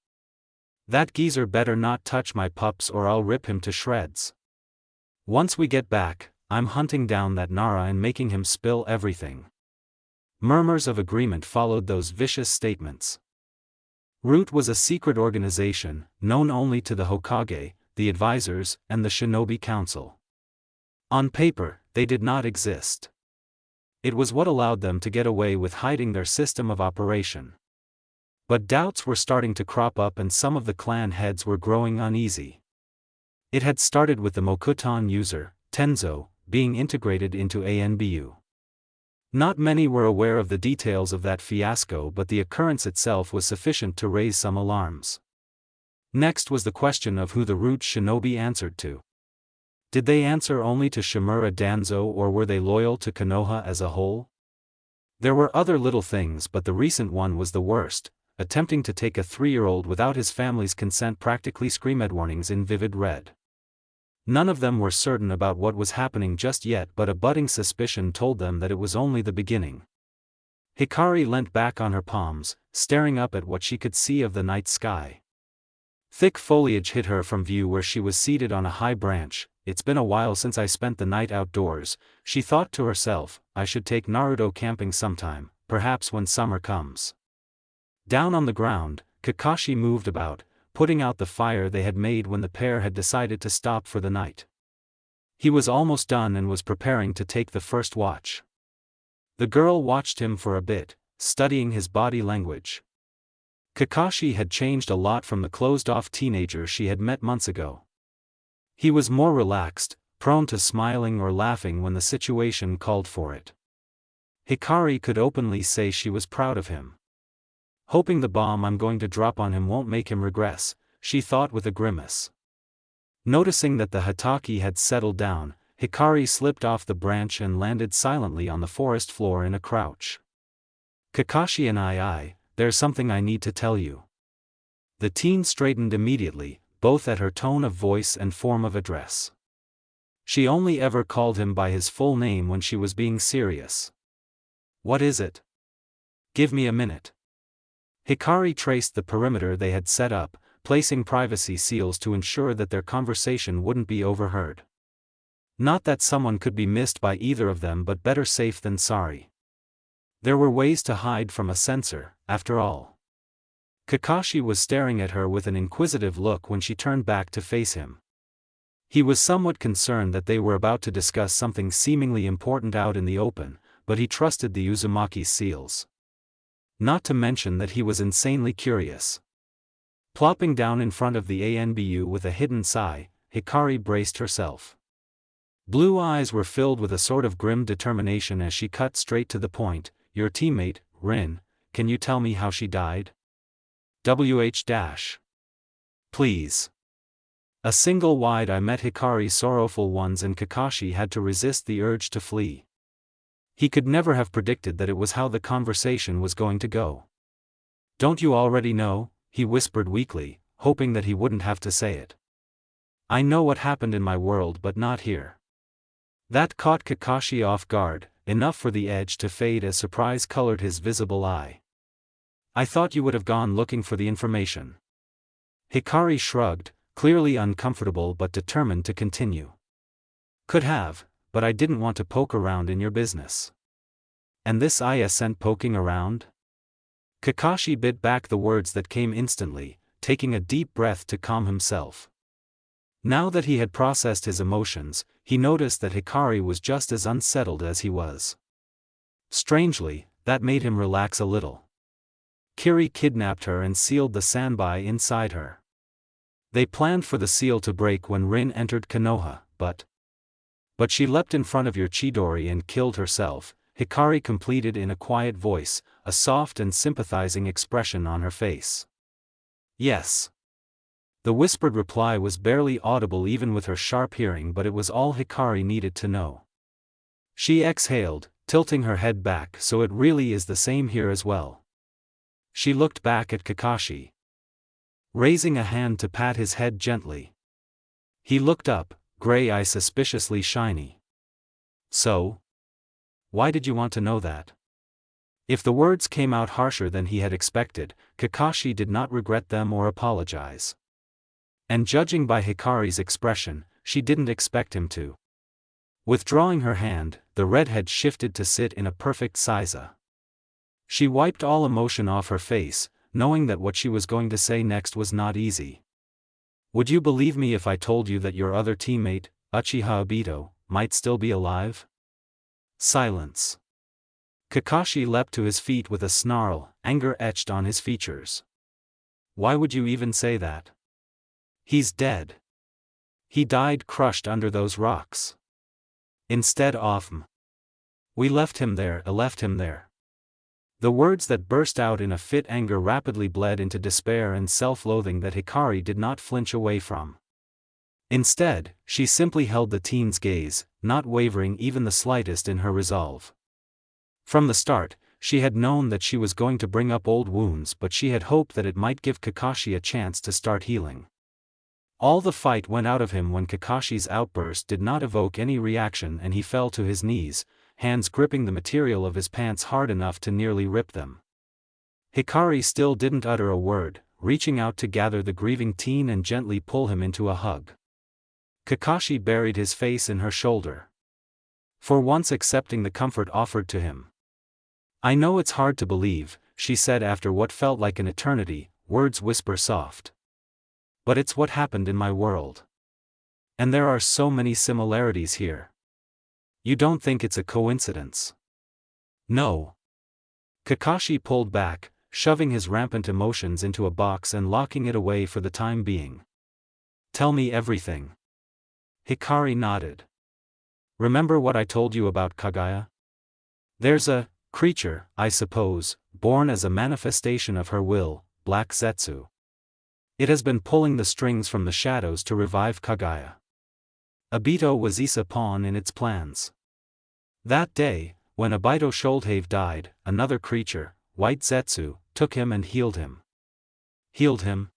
"That geezer better not touch my pups or I'll rip him to shreds. Once we get back, I'm hunting down that Nara and making him spill everything." Murmurs of agreement followed those vicious statements. Root was a secret organization, known only to the Hokage, the advisors, and the Shinobi Council. On paper, they did not exist. It was what allowed them to get away with hiding their system of operation. But doubts were starting to crop up and some of the clan heads were growing uneasy. It had started with the Mokuton user, Tenzo, being integrated into ANBU. Not many were aware of the details of that fiasco, but the occurrence itself was sufficient to raise some alarms. Next was the question of who the root shinobi answered to. Did they answer only to Shimura Danzo or were they loyal to Konoha as a whole? There were other little things, but the recent one was the worst, attempting to take a 3-year-old without his family's consent, practically screamed warnings in vivid red. None of them were certain about what was happening just yet, but a budding suspicion told them that it was only the beginning. Hikari leant back on her palms, staring up at what she could see of the night sky. Thick foliage hid her from view where she was seated on a high branch. "It's been a while since I spent the night outdoors," she thought to herself. "I should take Naruto camping sometime, perhaps when summer comes." Down on the ground, Kakashi moved about, putting out the fire they had made when the pair had decided to stop for the night. He was almost done and was preparing to take the first watch. The girl watched him for a bit, studying his body language. Kakashi had changed a lot from the closed-off teenager she had met months ago. He was more relaxed, prone to smiling or laughing when the situation called for it. Hikari could openly say she was proud of him. Hoping the bomb I'm going to drop on him won't make him regress, she thought with a grimace. Noticing that the hokage had settled down, Hikari slipped off the branch and landed silently on the forest floor in a crouch. Kakashi and there's something I need to tell you. The teen straightened immediately, both at her tone of voice and form of address. She only ever called him by his full name when she was being serious. What is it? Give me a minute. Hikari traced the perimeter they had set up, placing privacy seals to ensure that their conversation wouldn't be overheard. Not that someone could be missed by either of them, but better safe than sorry. There were ways to hide from a censor, after all. Kakashi was staring at her with an inquisitive look when she turned back to face him. He was somewhat concerned that they were about to discuss something seemingly important out in the open, but he trusted the Uzumaki's seals. Not to mention that he was insanely curious. Plopping down in front of the ANBU with a hidden sigh, Hikari braced herself. Blue eyes were filled with a sort of grim determination as she cut straight to the point. Your teammate, Rin, can you tell me how she died? Please. A single wide eye met Hikari's sorrowful ones and Kakashi had to resist the urge to flee. He could never have predicted that it was how the conversation was going to go. Don't you already know? He whispered weakly, hoping that he wouldn't have to say it. I know what happened in my world, but not here. That caught Kakashi off guard, enough for the edge to fade as surprise colored his visible eye. I thought you would have gone looking for the information. Hikari shrugged, clearly uncomfortable but determined to continue. Could have, but I didn't want to poke around in your business. And this I sent poking around? Kakashi bit back the words that came instantly, taking a deep breath to calm himself. Now that he had processed his emotions, he noticed that Hikari was just as unsettled as he was. Strangely, that made him relax a little. Kiri kidnapped her and sealed the sanbai inside her. They planned for the seal to break when Rin entered Konoha, but she leapt in front of your Chidori and killed herself, Hikari completed in a quiet voice, a soft and sympathizing expression on her face. Yes. The whispered reply was barely audible even with her sharp hearing, but it was all Hikari needed to know. She exhaled, tilting her head back. So it really is the same here as well. She looked back at Kakashi, raising a hand to pat his head gently. He looked up, gray eye suspiciously shiny. So? Why did you want to know that? If the words came out harsher than he had expected, Kakashi did not regret them or apologize. And judging by Hikari's expression, she didn't expect him to. Withdrawing her hand, the redhead shifted to sit in a perfect seiza. She wiped all emotion off her face, knowing that what she was going to say next was not easy. Would you believe me if I told you that your other teammate, Uchiha Obito, might still be alive? Silence. Kakashi leapt to his feet with a snarl, anger etched on his features. Why would you even say that? He's dead. He died crushed under those rocks. Instead of we left him there. The words that burst out in a fit anger rapidly bled into despair and self-loathing that Hikari did not flinch away from. Instead, she simply held the teen's gaze, not wavering even the slightest in her resolve. From the start, she had known that she was going to bring up old wounds, but she had hoped that it might give Kakashi a chance to start healing. All the fight went out of him when Kakashi's outburst did not evoke any reaction and he fell to his knees, hands gripping the material of his pants hard enough to nearly rip them. Hikari still didn't utter a word, reaching out to gather the grieving teen and gently pull him into a hug. Kakashi buried his face in her shoulder, for once accepting the comfort offered to him. I know it's hard to believe, she said after what felt like an eternity, words whisper soft. But it's what happened in my world. And there are so many similarities here. You don't think it's a coincidence? No. Kakashi pulled back, shoving his rampant emotions into a box and locking it away for the time being. Tell me everything. Hikari nodded. Remember what I told you about Kaguya? There's a creature, I suppose, born as a manifestation of her will, Black Zetsu. It has been pulling the strings from the shadows to revive Kaguya. Obito was Issa pawn in its plans. That day, when Obito Sholtave died, another creature, White Zetsu, took him and healed him. Healed him?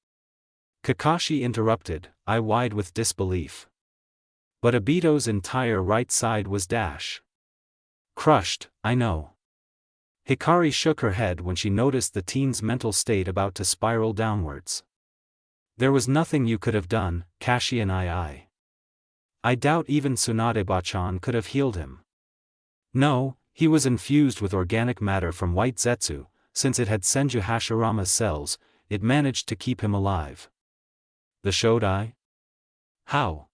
Kakashi interrupted, eye-wide with disbelief. But Obito's entire right side was crushed, I know. Hikari shook her head when she noticed the teen's mental state about to spiral downwards. There was nothing you could have done, Kashi and I doubt even Tsunade-bachan could have healed him. No, he was infused with organic matter from White Zetsu, since it had Senju Hashirama's cells, it managed to keep him alive. The Shodai? How?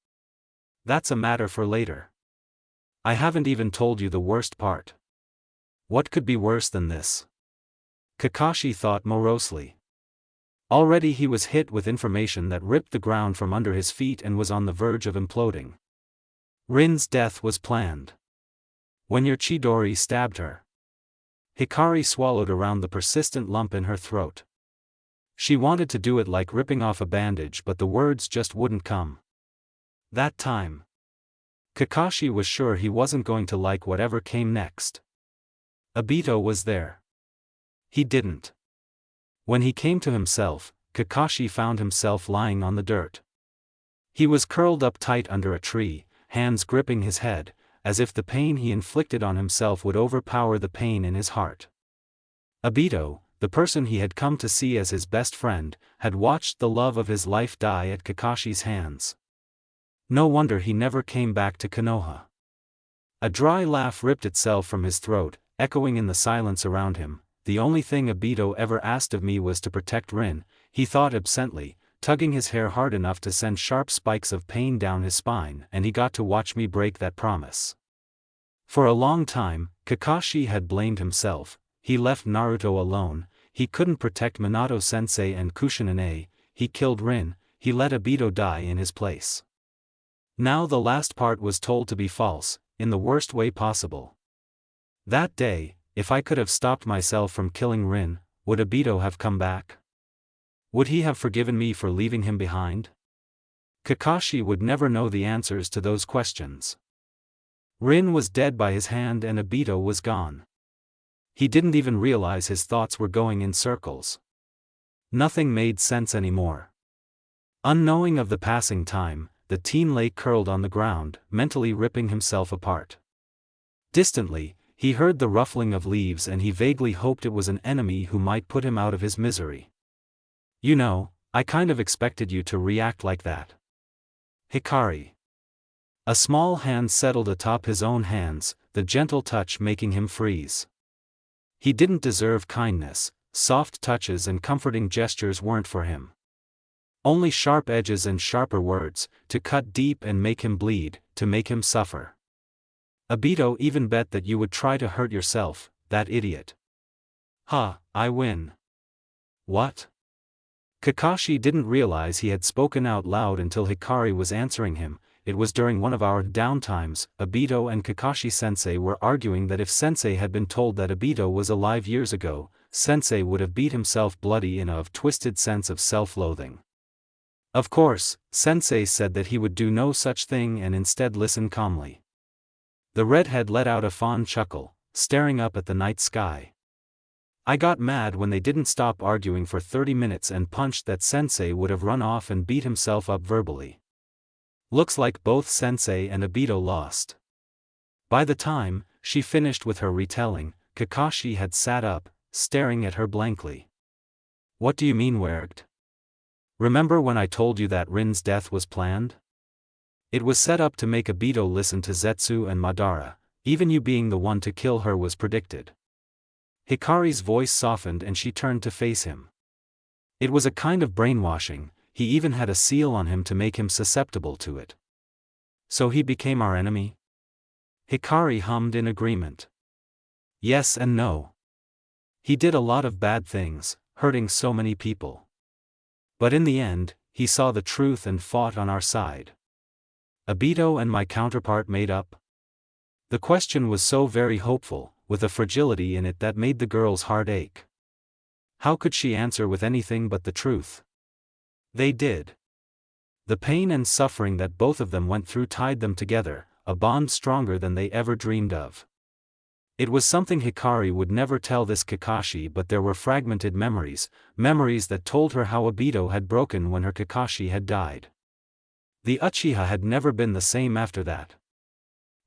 That's a matter for later. I haven't even told you the worst part. What could be worse than this? Kakashi thought morosely. Already he was hit with information that ripped the ground from under his feet and was on the verge of imploding. Rin's death was planned. When your Chidori stabbed her. Hikari swallowed around the persistent lump in her throat. She wanted to do it like ripping off a bandage, but the words just wouldn't come. That time. Kakashi was sure he wasn't going to like whatever came next. Obito was there. He didn't. When he came to himself, Kakashi found himself lying on the dirt. He was curled up tight under a tree, hands gripping his head, as if the pain he inflicted on himself would overpower the pain in his heart. Obito, the person he had come to see as his best friend, had watched the love of his life die at Kakashi's hands. No wonder he never came back to Konoha. A dry laugh ripped itself from his throat, echoing in the silence around him. The only thing Obito ever asked of me was to protect Rin, he thought absently, tugging his hair hard enough to send sharp spikes of pain down his spine, and he got to watch me break that promise. For a long time, Kakashi had blamed himself. He left Naruto alone, he couldn't protect Minato-sensei and Kushinae, he killed Rin, he let Obito die in his place. Now the last part was told to be false, in the worst way possible. That day, if I could have stopped myself from killing Rin, would Obito have come back? Would he have forgiven me for leaving him behind? Kakashi would never know the answers to those questions. Rin was dead by his hand and Obito was gone. He didn't even realize his thoughts were going in circles. Nothing made sense anymore. Unknowing of the passing time, the teen lay curled on the ground, mentally ripping himself apart. Distantly, he heard the ruffling of leaves and he vaguely hoped it was an enemy who might put him out of his misery. You know, I kind of expected you to react like that. Hikari. A small hand settled atop his own hands, the gentle touch making him freeze. He didn't deserve kindness, soft touches and comforting gestures weren't for him. Only sharp edges and sharper words, to cut deep and make him bleed, to make him suffer. Obito even bet that you would try to hurt yourself, that idiot. Ha, I win. What? Kakashi didn't realize he had spoken out loud until Hikari was answering him. It was during one of our downtimes. Obito and Kakashi-sensei were arguing that if Sensei had been told that Obito was alive years ago, Sensei would have beat himself bloody in a twisted sense of self-loathing. Of course, Sensei said that he would do no such thing and instead listen calmly. The redhead let out a fond chuckle, staring up at the night sky. I got mad when they didn't stop arguing for 30 minutes and punched that Sensei would have run off and beat himself up verbally. Looks like both Sensei and Obito lost. By the time she finished with her retelling, Kakashi had sat up, staring at her blankly. What do you mean werged? Remember when I told you that Rin's death was planned? It was set up to make Obito listen to Zetsu and Madara, even you being the one to kill her was predicted. Hikari's voice softened and she turned to face him. It was a kind of brainwashing, he even had a seal on him to make him susceptible to it. So he became our enemy? Hikari hummed in agreement. Yes and no. He did a lot of bad things, hurting so many people. But in the end, he saw the truth and fought on our side. Obito and my counterpart made up? The question was so very hopeful, with a fragility in it that made the girl's heart ache. How could she answer with anything but the truth? They did. The pain and suffering that both of them went through tied them together, a bond stronger than they ever dreamed of. It was something Hikari would never tell this Kakashi, but there were fragmented memories that told her how Obito had broken when her Kakashi had died. The Uchiha had never been the same after that.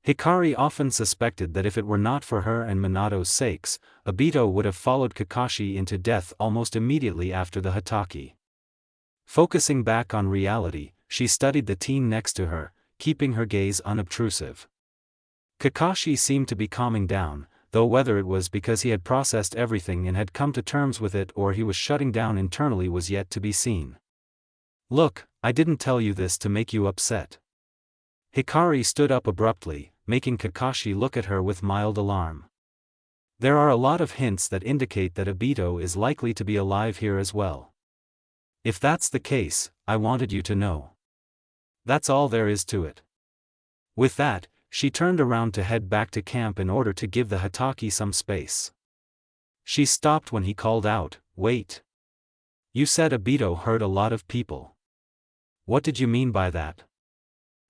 Hikari often suspected that if it were not for her and Minato's sakes, Obito would have followed Kakashi into death almost immediately after the Hatake. Focusing back on reality, she studied the teen next to her, keeping her gaze unobtrusive. Kakashi seemed to be calming down, though whether it was because he had processed everything and had come to terms with it or he was shutting down internally was yet to be seen. "Look, I didn't tell you this to make you upset." Hikari stood up abruptly, making Kakashi look at her with mild alarm. "There are a lot of hints that indicate that Obito is likely to be alive here as well. If that's the case, I wanted you to know. That's all there is to it." With that, she turned around to head back to camp in order to give the Hatake some space. She stopped when he called out, "Wait. You said Obito hurt a lot of people. What did you mean by that?"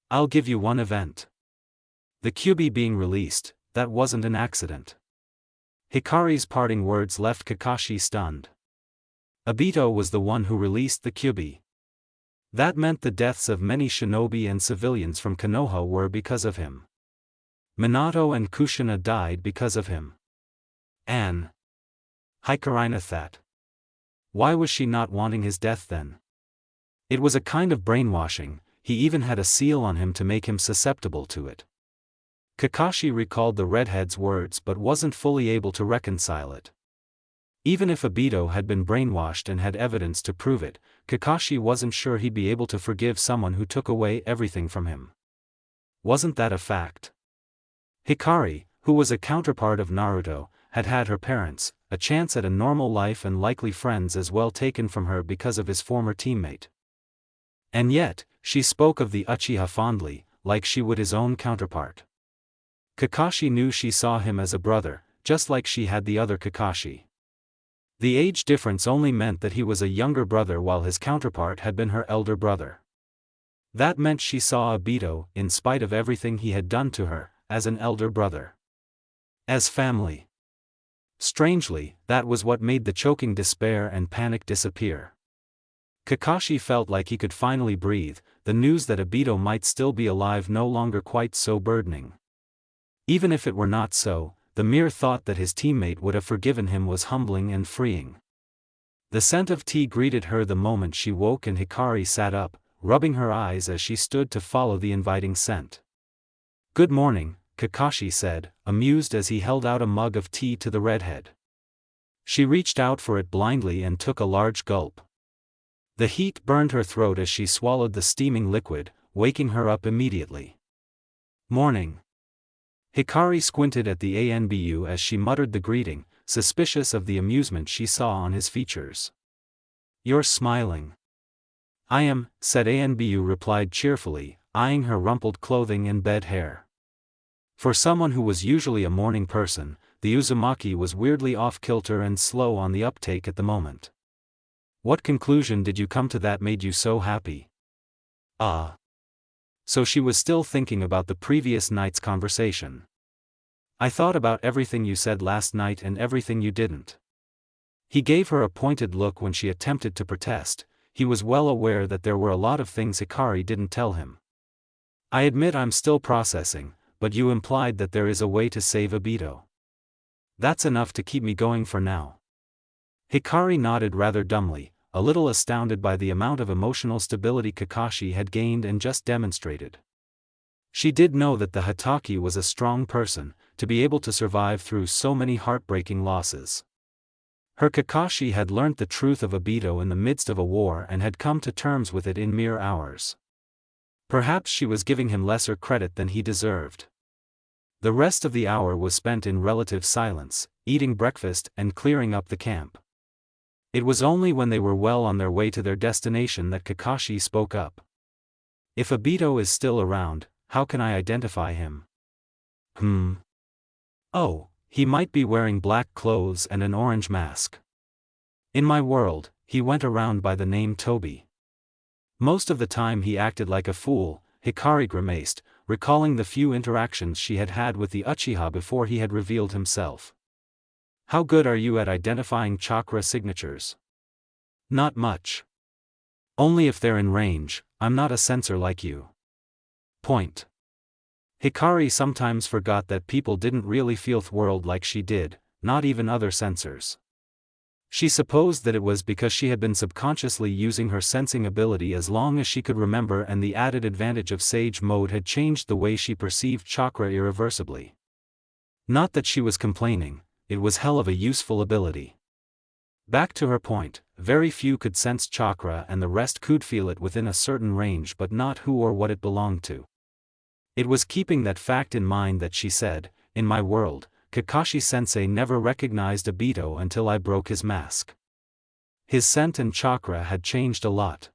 "I'll give you one event. The Kyuubi being released, that wasn't an accident." Hikari's parting words left Kakashi stunned. Obito was the one who released the Kyuubi. That meant the deaths of many shinobi and civilians from Konoha were because of him. Minato and Kushina died because of him. And Hikari that. Why was she not wanting his death then? It was a kind of brainwashing. He even had a seal on him to make him susceptible to it. Kakashi recalled the redhead's words but wasn't fully able to reconcile it. Even if Obito had been brainwashed and had evidence to prove it, Kakashi wasn't sure he'd be able to forgive someone who took away everything from him. Wasn't that a fact? Hikari, who was a counterpart of Naruto, had had her parents, a chance at a normal life and likely friends as well taken from her because of his former teammate. And yet, she spoke of the Uchiha fondly, like she would his own counterpart. Kakashi knew she saw him as a brother, just like she had the other Kakashi. The age difference only meant that he was a younger brother while his counterpart had been her elder brother. That meant she saw Obito, in spite of everything he had done to her, as an elder brother. As family. Strangely, that was what made the choking despair and panic disappear. Kakashi felt like he could finally breathe, the news that Obito might still be alive no longer quite so burdening. Even if it were not so, the mere thought that his teammate would have forgiven him was humbling and freeing. The scent of tea greeted her the moment she woke and Hikari sat up, rubbing her eyes as she stood to follow the inviting scent. "Good morning," Kakashi said, amused as he held out a mug of tea to the redhead. She reached out for it blindly and took a large gulp. The heat burned her throat as she swallowed the steaming liquid, waking her up immediately. "Morning." Hikari squinted at the Anbu as she muttered the greeting, suspicious of the amusement she saw on his features. "You're smiling." "I am," said Anbu replied cheerfully, eyeing her rumpled clothing and bed hair. For someone who was usually a morning person, the uzumaki was weirdly off-kilter and slow on the uptake at the moment. "What conclusion did you come to that made you so happy?" "Ah." So she was still thinking about the previous night's conversation. "I thought about everything you said last night and everything you didn't." He gave her a pointed look when she attempted to protest. He was well aware that there were a lot of things Hikari didn't tell him. "I admit I'm still processing, but you implied that there is a way to save Obito. That's enough to keep me going for now." Hikari nodded rather dumbly, a little astounded by the amount of emotional stability Kakashi had gained and just demonstrated. She did know that the Hatake was a strong person, to be able to survive through so many heartbreaking losses. Her Kakashi had learnt the truth of Obito in the midst of a war and had come to terms with it in mere hours. Perhaps she was giving him lesser credit than he deserved. The rest of the hour was spent in relative silence, eating breakfast and clearing up the camp. It was only when they were well on their way to their destination that Kakashi spoke up. If Obito is still around, how can I identify him? Oh, he might be wearing black clothes and an orange mask. In my world, he went around by the name Toby. Most of the time he acted like a fool, Hikari grimaced, recalling the few interactions she had had with the Uchiha before he had revealed himself. How good are you at identifying chakra signatures? Not much. Only if they're in range. I'm not a sensor like you. Point. Hikari sometimes forgot that people didn't really feel the world like she did, not even other sensors. She supposed that it was because she had been subconsciously using her sensing ability as long as she could remember, and the added advantage of Sage Mode had changed the way she perceived chakra irreversibly. Not that she was complaining, it was hell of a useful ability. Back to her point, very few could sense chakra and the rest could feel it within a certain range but not who or what it belonged to. It was keeping that fact in mind that she said, "In my world, Kakashi-sensei never recognized Obito until I broke his mask. His scent and chakra had changed a lot.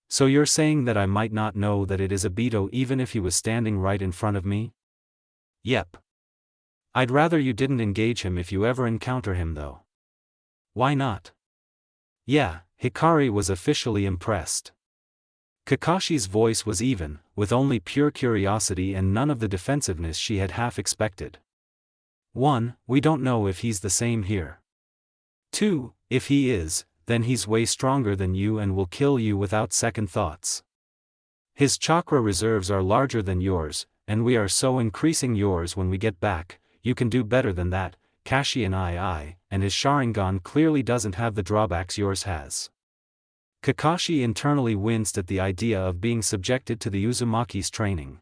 So you're saying that I might not know that it is Obito even if he was standing right in front of me?" Yep. I'd rather you didn't engage him if you ever encounter him though. Why not? Yeah, Hikari was officially impressed. Kakashi's voice was even, with only pure curiosity and none of the defensiveness she had half expected. 1. We don't know if he's the same here. 2. If he is, then he's way stronger than you and will kill you without second thoughts. His chakra reserves are larger than yours, and we are so increasing yours when we get back. You can do better than that, Kashi, and his Sharingan clearly doesn't have the drawbacks yours has. Kakashi internally winced at the idea of being subjected to the Uzumaki's training.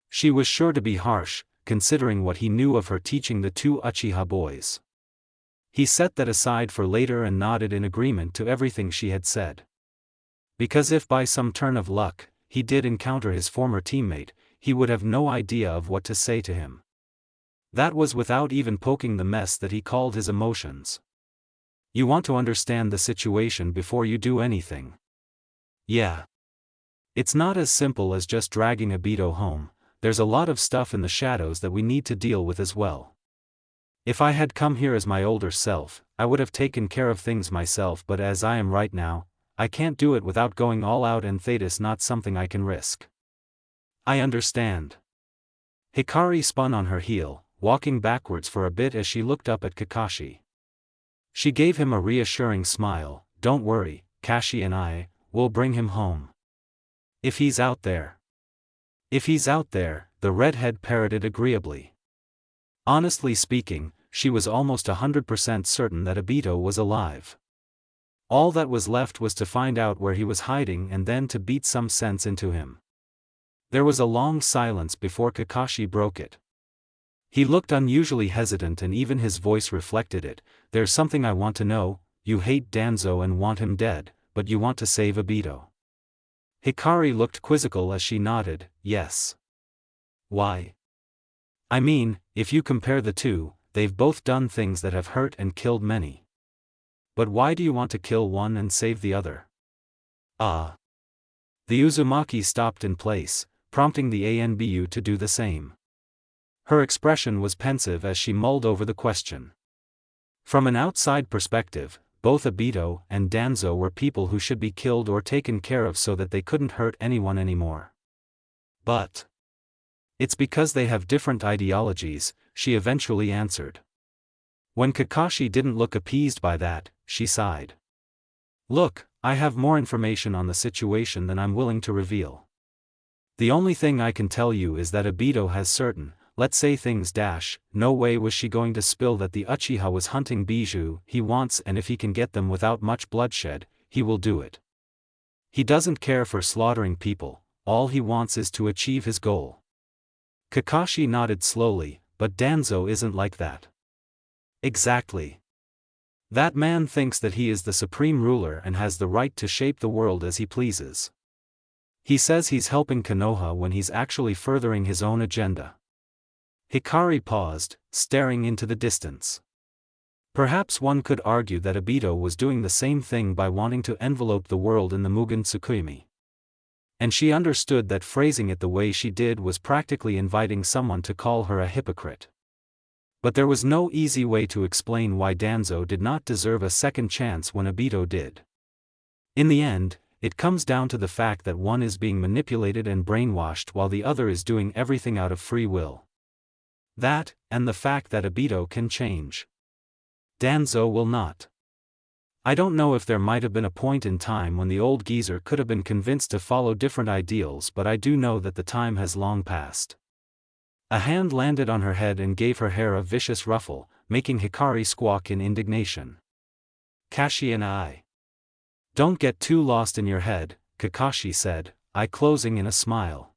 She was sure to be harsh, considering what he knew of her teaching the two Uchiha boys. He set that aside for later and nodded in agreement to everything she had said. Because if by some turn of luck, he did encounter his former teammate, he would have no idea of what to say to him. That was without even poking the mess that he called his emotions. You want to understand the situation before you do anything. Yeah. It's not as simple as just dragging Obito home, there's a lot of stuff in the shadows that we need to deal with as well. If I had come here as my older self, I would have taken care of things myself, but as I am right now, I can't do it without going all out, and Thetis not something I can risk. I understand. Hikari spun on her heel, walking backwards for a bit as she looked up at Kakashi. She gave him a reassuring smile. Don't worry, Kashi and I will bring him home. If he's out there. If he's out there, the redhead parroted agreeably. Honestly speaking, she was almost 100% certain that Obito was alive. All that was left was to find out where he was hiding and then to beat some sense into him. There was a long silence before Kakashi broke it. He looked unusually hesitant and even his voice reflected it. There's something I want to know. You hate Danzo and want him dead, but you want to save Obito. Hikari looked quizzical as she nodded, yes. Why? I mean, if you compare the two, they've both done things that have hurt and killed many. But why do you want to kill one and save the other? Ah. The Uzumaki stopped in place, prompting the ANBU to do the same. Her expression was pensive as she mulled over the question. From an outside perspective, both Obito and Danzo were people who should be killed or taken care of so that they couldn't hurt anyone anymore. But it's because they have different ideologies, she eventually answered. When Kakashi didn't look appeased by that, she sighed. Look, I have more information on the situation than I'm willing to reveal. The only thing I can tell you is that Obito has certain, let's say things no way was she going to spill that the Uchiha was hunting Bijou he wants, and if he can get them without much bloodshed, he will do it. He doesn't care for slaughtering people, all he wants is to achieve his goal. Kakashi nodded slowly, but Danzo isn't like that. Exactly. That man thinks that he is the supreme ruler and has the right to shape the world as he pleases. He says he's helping Konoha when he's actually furthering his own agenda. Hikari paused, staring into the distance. Perhaps one could argue that Obito was doing the same thing by wanting to envelope the world in the Mugen Tsukuyomi. And she understood that phrasing it the way she did was practically inviting someone to call her a hypocrite. But there was no easy way to explain why Danzo did not deserve a second chance when Obito did. In the end, it comes down to the fact that one is being manipulated and brainwashed while the other is doing everything out of free will. That, and the fact that Obito can change. Danzo will not. I don't know if there might have been a point in time when the old geezer could have been convinced to follow different ideals, but I do know that the time has long passed. A hand landed on her head and gave her hair a vicious ruffle, making Hikari squawk in indignation. Kashi and I. Don't get too lost in your head, Kakashi said, eye closing in a smile.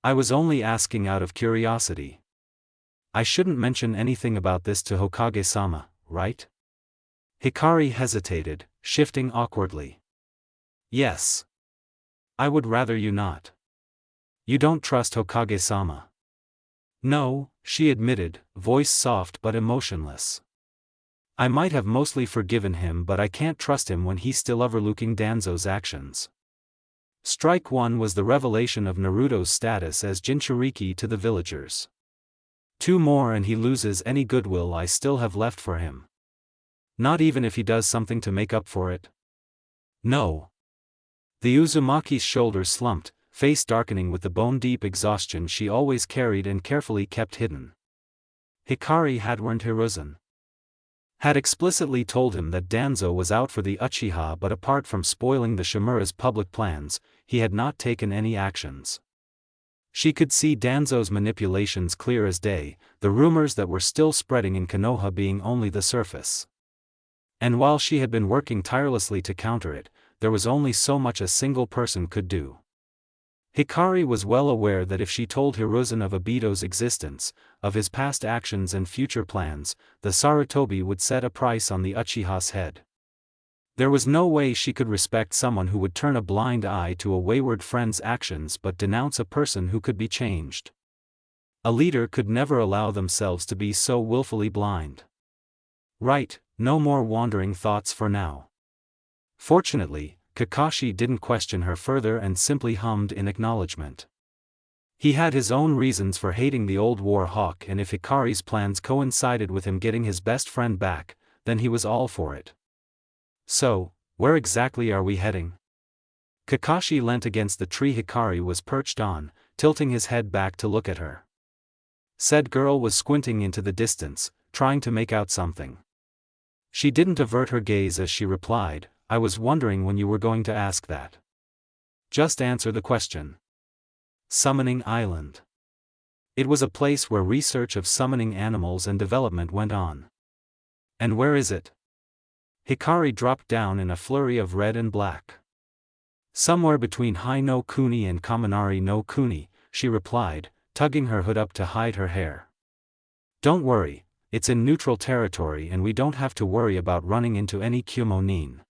I was only asking out of curiosity. I shouldn't mention anything about this to Hokage-sama, right? Hikari hesitated, shifting awkwardly. Yes. I would rather you not. You don't trust Hokage-sama. No, she admitted, voice soft but emotionless. I might have mostly forgiven him, but I can't trust him when he's still overlooking Danzo's actions. Strike one was the revelation of Naruto's status as Jinchuriki to the villagers. 2 more and he loses any goodwill I still have left for him. Not even if he does something to make up for it. No. The Uzumaki's shoulders slumped, face darkening with the bone-deep exhaustion she always carried and carefully kept hidden. Hikari had warned Hiruzen. Had explicitly told him that Danzo was out for the Uchiha, but apart from spoiling the Shimura's public plans, he had not taken any actions. She could see Danzo's manipulations clear as day, the rumors that were still spreading in Konoha being only the surface. And while she had been working tirelessly to counter it, there was only so much a single person could do. Hikari was well aware that if she told Hiruzen of Obito's existence, of his past actions and future plans, the Sarutobi would set a price on the Uchiha's head. There was no way she could respect someone who would turn a blind eye to a wayward friend's actions but denounce a person who could be changed. A leader could never allow themselves to be so willfully blind. Right, no more wandering thoughts for now. Fortunately, Kakashi didn't question her further and simply hummed in acknowledgement. He had his own reasons for hating the old war hawk, and if Hikari's plans coincided with him getting his best friend back, then he was all for it. So, where exactly are we heading? Kakashi leant against the tree Hikari was perched on, tilting his head back to look at her. Said girl was squinting into the distance, trying to make out something. She didn't avert her gaze as she replied, I was wondering when you were going to ask that. Just answer the question. Summoning Island. It was a place where research of summoning animals and development went on. And where is it? Hikari dropped down in a flurry of red and black. Somewhere between Hai no Kuni and Kaminari no Kuni, she replied, tugging her hood up to hide her hair. Don't worry, it's in neutral territory and we don't have to worry about running into any Kyomonin.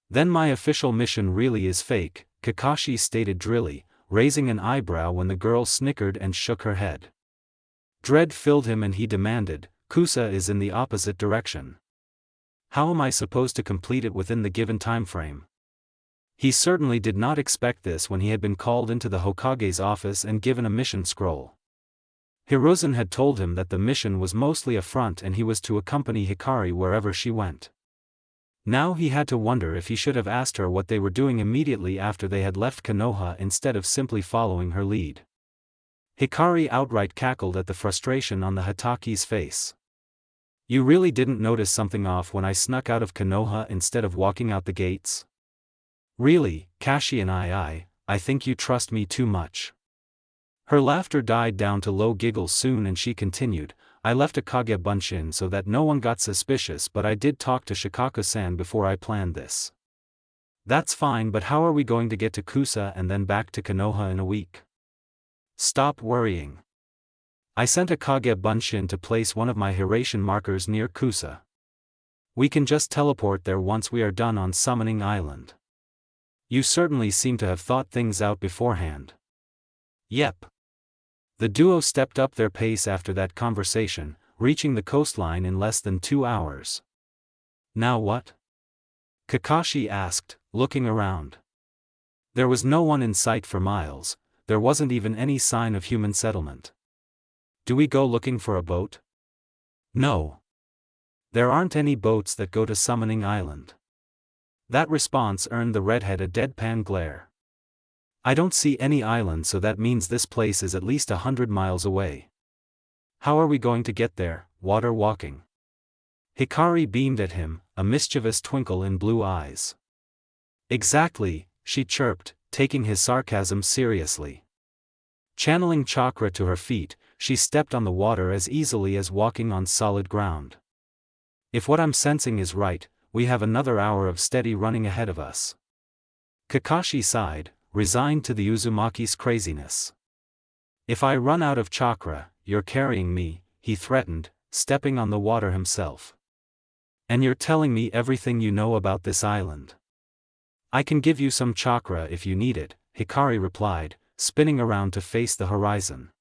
Then my official mission really is fake, Kakashi stated drily, raising an eyebrow when the girl snickered and shook her head. Dread filled him and he demanded, Kusa is in the opposite direction. How am I supposed to complete it within the given time frame? He certainly did not expect this when he had been called into the Hokage's office and given a mission scroll. Hiruzen had told him that the mission was mostly a front and he was to accompany Hikari wherever she went. Now he had to wonder if he should have asked her what they were doing immediately after they had left Konoha instead of simply following her lead. Hikari outright cackled at the frustration on the Hataki's face. You really didn't notice something off when I snuck out of Konoha instead of walking out the gates? Really, Kashi and I think you trust me too much. Her laughter died down to low giggles soon and she continued, I left a Kage Bunshin so that no one got suspicious, but I did talk to Shikaku-san before I planned this. That's fine, but how are we going to get to Kusa and then back to Konoha in a week? Stop worrying. I sent a Kage Bunshin to place one of my Hiration markers near Kusa. We can just teleport there once we are done on Summoning Island. You certainly seem to have thought things out beforehand. Yep. The duo stepped up their pace after that conversation, reaching the coastline in less than 2 hours. Now what? Kakashi asked, looking around. There was no one in sight for miles, there wasn't even any sign of human settlement. Do we go looking for a boat? No. There aren't any boats that go to Summoning Island. That response earned the redhead a deadpan glare. I don't see any island, so that means this place is at least 100 miles away. How are we going to get there, water walking? Hikari beamed at him, a mischievous twinkle in blue eyes. Exactly, she chirped, taking his sarcasm seriously. Channeling chakra to her feet, she stepped on the water as easily as walking on solid ground. If what I'm sensing is right, we have another hour of steady running ahead of us. Kakashi sighed, resigned to the Uzumaki's craziness. If I run out of chakra, you're carrying me, he threatened, stepping on the water himself. And you're telling me everything you know about this island. I can give you some chakra if you need it, Hikari replied, spinning around to face the horizon.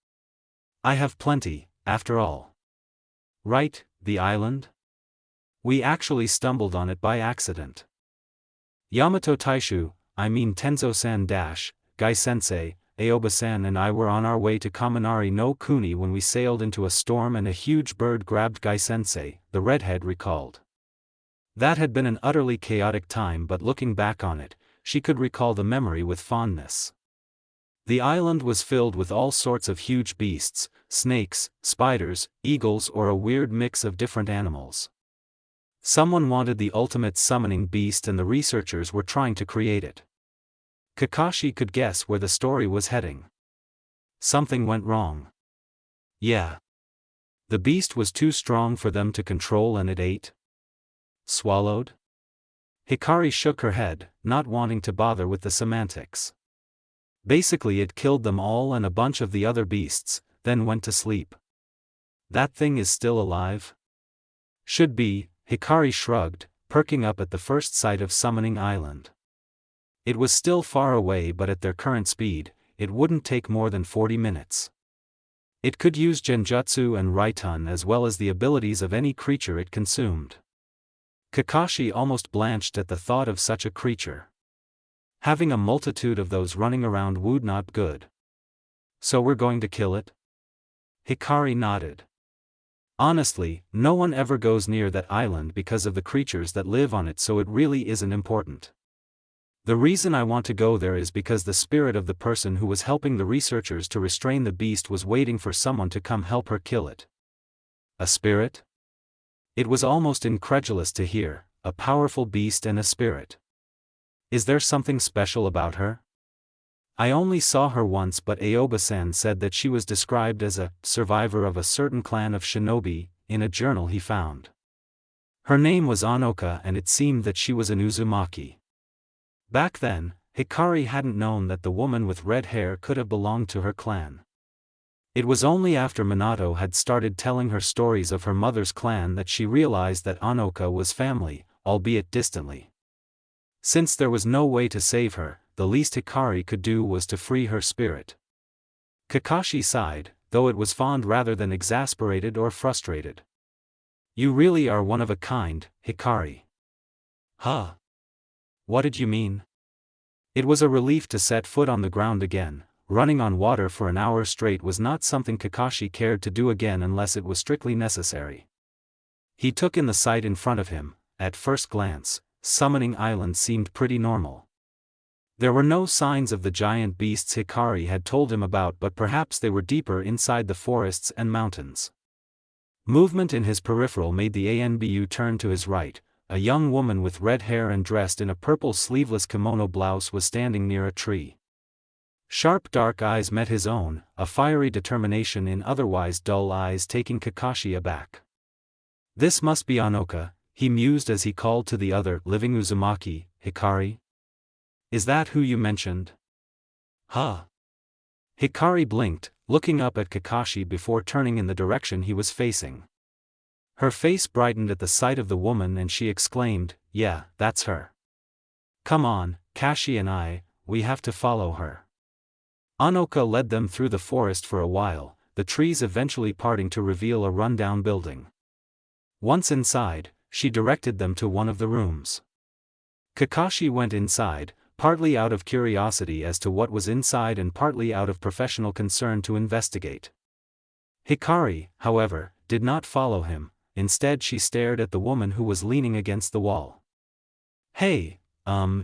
I have plenty, after all. Right, the island? We actually stumbled on it by accident. Yamato Taishu, Tenzo-san Gai-sensei, Aoba-san and I were on our way to Kaminari no Kuni when we sailed into a storm and a huge bird grabbed Gai-sensei, the redhead recalled. That had been an utterly chaotic time, but looking back on it, she could recall the memory with fondness. The island was filled with all sorts of huge beasts, snakes, spiders, eagles, or a weird mix of different animals. Someone wanted the ultimate summoning beast and the researchers were trying to create it. Kakashi could guess where the story was heading. Something went wrong. Yeah. The beast was too strong for them to control and it ate? Swallowed? Hikari shook her head, not wanting to bother with the semantics. Basically it killed them all and a bunch of the other beasts, then went to sleep. That thing is still alive? Should be, Hikari shrugged, perking up at the first sight of Summoning Island. It was still far away, but at their current speed, it wouldn't take more than 40 minutes. It could use genjutsu and Raiton as well as the abilities of any creature it consumed. Kakashi almost blanched at the thought of such a creature. Having a multitude of those running around would not good. So we're going to kill it? Hikari nodded. Honestly, no one ever goes near that island because of the creatures that live on it, so it really isn't important. The reason I want to go there is because the spirit of the person who was helping the researchers to restrain the beast was waiting for someone to come help her kill it. A spirit? It was almost incredulous to hear, a powerful beast and a spirit. Is there something special about her? I only saw her once, but Aoba-san said that she was described as a survivor of a certain clan of shinobi, in a journal he found. Her name was Anoka and it seemed that she was an Uzumaki. Back then, Hikari hadn't known that the woman with red hair could have belonged to her clan. It was only after Minato had started telling her stories of her mother's clan that she realized that Anoka was family, albeit distantly. Since there was no way to save her, the least Hikari could do was to free her spirit. Kakashi sighed, though it was fond rather than exasperated or frustrated. You really are one of a kind, Hikari. Huh? What did you mean? It was a relief to set foot on the ground again. Running on water for an hour straight was not something Kakashi cared to do again unless it was strictly necessary. He took in the sight in front of him. At first glance, Summoning Island seemed pretty normal. There were no signs of the giant beasts Hikari had told him about, but perhaps they were deeper inside the forests and mountains. Movement in his peripheral made the ANBU turn to his right. A young woman with red hair and dressed in a purple sleeveless kimono blouse was standing near a tree. Sharp dark eyes met his own, a fiery determination in otherwise dull eyes taking Kakashi aback. This must be Anoka, he mused as he called to the other living Uzumaki, Hikari? Is that who you mentioned? Huh? Hikari blinked, looking up at Kakashi before turning in the direction he was facing. Her face brightened at the sight of the woman and she exclaimed, "Yeah, that's her. Come on, Kashi and I, we have to follow her." Anoka led them through the forest for a while, the trees eventually parting to reveal a rundown building. Once inside, she directed them to one of the rooms. Kakashi went inside, partly out of curiosity as to what was inside and partly out of professional concern to investigate. Hikari, however, did not follow him. Instead she stared at the woman who was leaning against the wall. "Hey,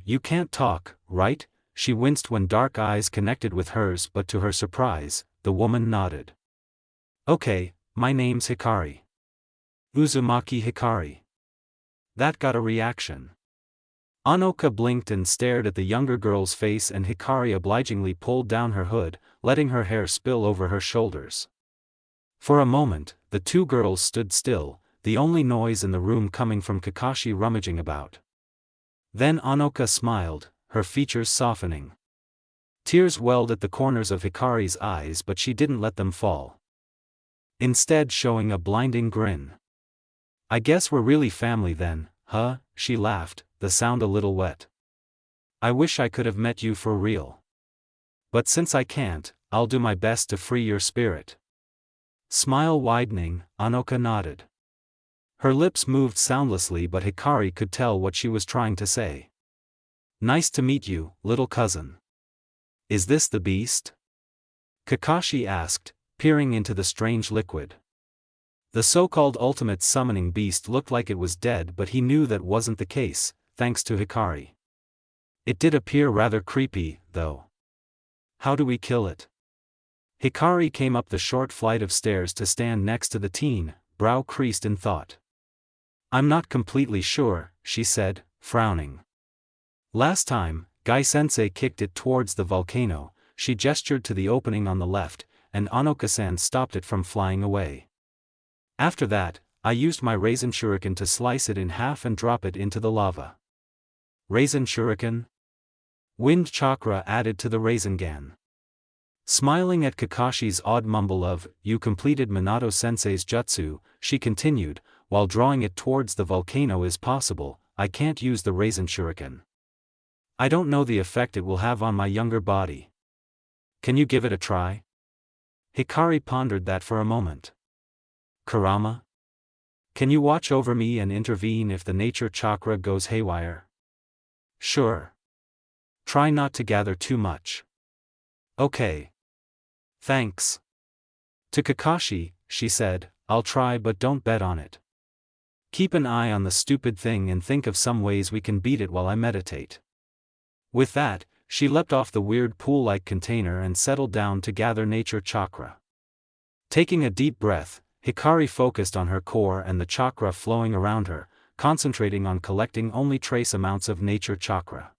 you can't talk, right?" She winced when dark eyes connected with hers, but to her surprise, the woman nodded. "Okay, my name's Hikari. Uzumaki Hikari." That got a reaction. Anoka blinked and stared at the younger girl's face, and Hikari obligingly pulled down her hood, letting her hair spill over her shoulders. For a moment, the two girls stood still, the only noise in the room coming from Kakashi rummaging about. Then Anoka smiled, her features softening. Tears welled at the corners of Hikari's eyes, but she didn't let them fall. Instead, showing a blinding grin. "I guess we're really family then, huh?" she laughed, the sound a little wet. "I wish I could have met you for real. But since I can't, I'll do my best to free your spirit." Smile widening, Anoka nodded. Her lips moved soundlessly, but Hikari could tell what she was trying to say. "Nice to meet you, little cousin. Is this the beast?" Kakashi asked, peering into the strange liquid. The so-called ultimate summoning beast looked like it was dead, but he knew that wasn't the case, thanks to Hikari. It did appear rather creepy, though. "How do we kill it?" Hikari came up the short flight of stairs to stand next to the teen, brow creased in thought. "I'm not completely sure," she said, frowning. "Last time, Gai-sensei kicked it towards the volcano." She gestured to the opening on the left, and Anoka-san stopped it from flying away. "After that, I used my raisin shuriken to slice it in half and drop it into the lava." Raisin shuriken? Wind chakra added to the Rasengan. Smiling at Kakashi's odd mumble of, "You completed Minato-sensei's jutsu," she continued, "While drawing it towards the volcano is possible, I can't use the Raisin shuriken. I don't know the effect it will have on my younger body. Can you give it a try?" Hikari pondered that for a moment. "Kurama? Can you watch over me and intervene if the nature chakra goes haywire?" "Sure. Try not to gather too much." "Okay. Thanks." To Kakashi, she said, "I'll try, but don't bet on it. Keep an eye on the stupid thing and think of some ways we can beat it while I meditate." With that, she leapt off the weird pool-like container and settled down to gather nature chakra. Taking a deep breath, Hikari focused on her core and the chakra flowing around her, concentrating on collecting only trace amounts of nature chakra.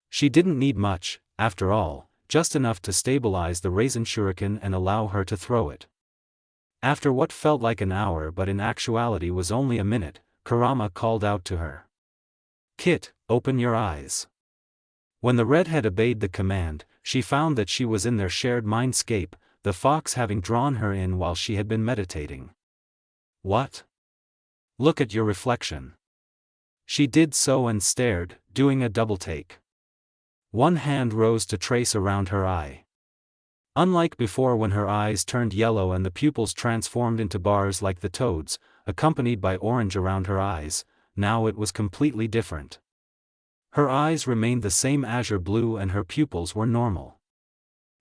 She didn't need much, after all, just enough to stabilize the Raisin shuriken and allow her to throw it. After what felt like an hour but in actuality was only a minute, Kurama called out to her. "Kit, open your eyes." When the redhead obeyed the command, she found that she was in their shared mindscape, the fox having drawn her in while she had been meditating. "What? Look at your reflection." She did so and stared, doing a double take. One hand rose to trace around her eye. Unlike before when her eyes turned yellow and the pupils transformed into bars like the toad's, accompanied by orange around her eyes, now it was completely different. Her eyes remained the same azure blue and her pupils were normal.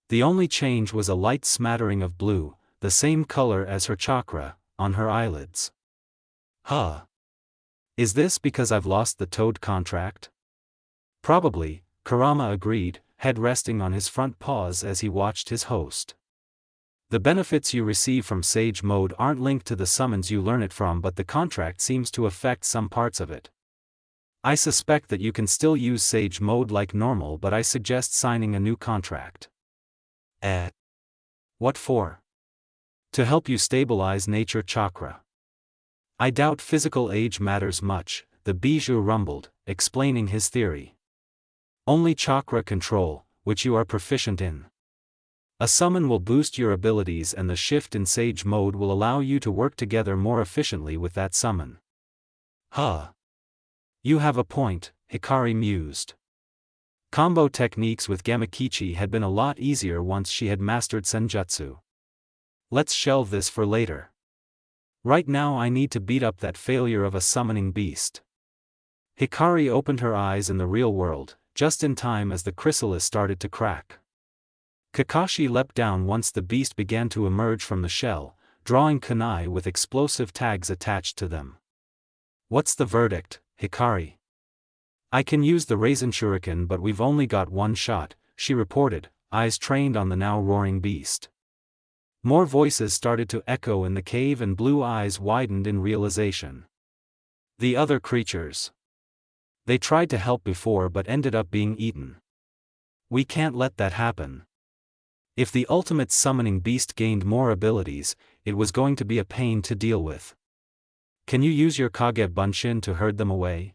The only change was a light smattering of blue, the same color as her chakra, on her eyelids. "Huh. Is this because I've lost the toad contract?" "Probably," Kurama agreed, head resting on his front paws as he watched his host. "The benefits you receive from Sage Mode aren't linked to the summons you learn it from, but the contract seems to affect some parts of it. I suspect that you can still use Sage Mode like normal, but I suggest signing a new contract." What for?" "To help you stabilize nature chakra." "I doubt physical age matters much," the bijou rumbled, explaining his theory. "Only chakra control, which you are proficient in. A summon will boost your abilities and the shift in Sage Mode will allow you to work together more efficiently with that summon." "Huh. You have a point," Hikari mused. Combo techniques with Gamakichi had been a lot easier once she had mastered Senjutsu. Let's shelve this for later. Right now I need to beat up that failure of a summoning beast. Hikari opened her eyes in the real world, just in time as the chrysalis started to crack. Kakashi leapt down once the beast began to emerge from the shell, drawing kunai with explosive tags attached to them. What's the verdict, Hikari? I can use the Raisin Shuriken, but we've only got one shot, she reported, eyes trained on the now roaring beast. More voices started to echo in the cave and blue eyes widened in realization. The other creatures. They tried to help before but ended up being eaten. We can't let that happen. If the ultimate summoning beast gained more abilities, it was going to be a pain to deal with. Can you use your Kage Bunshin to herd them away?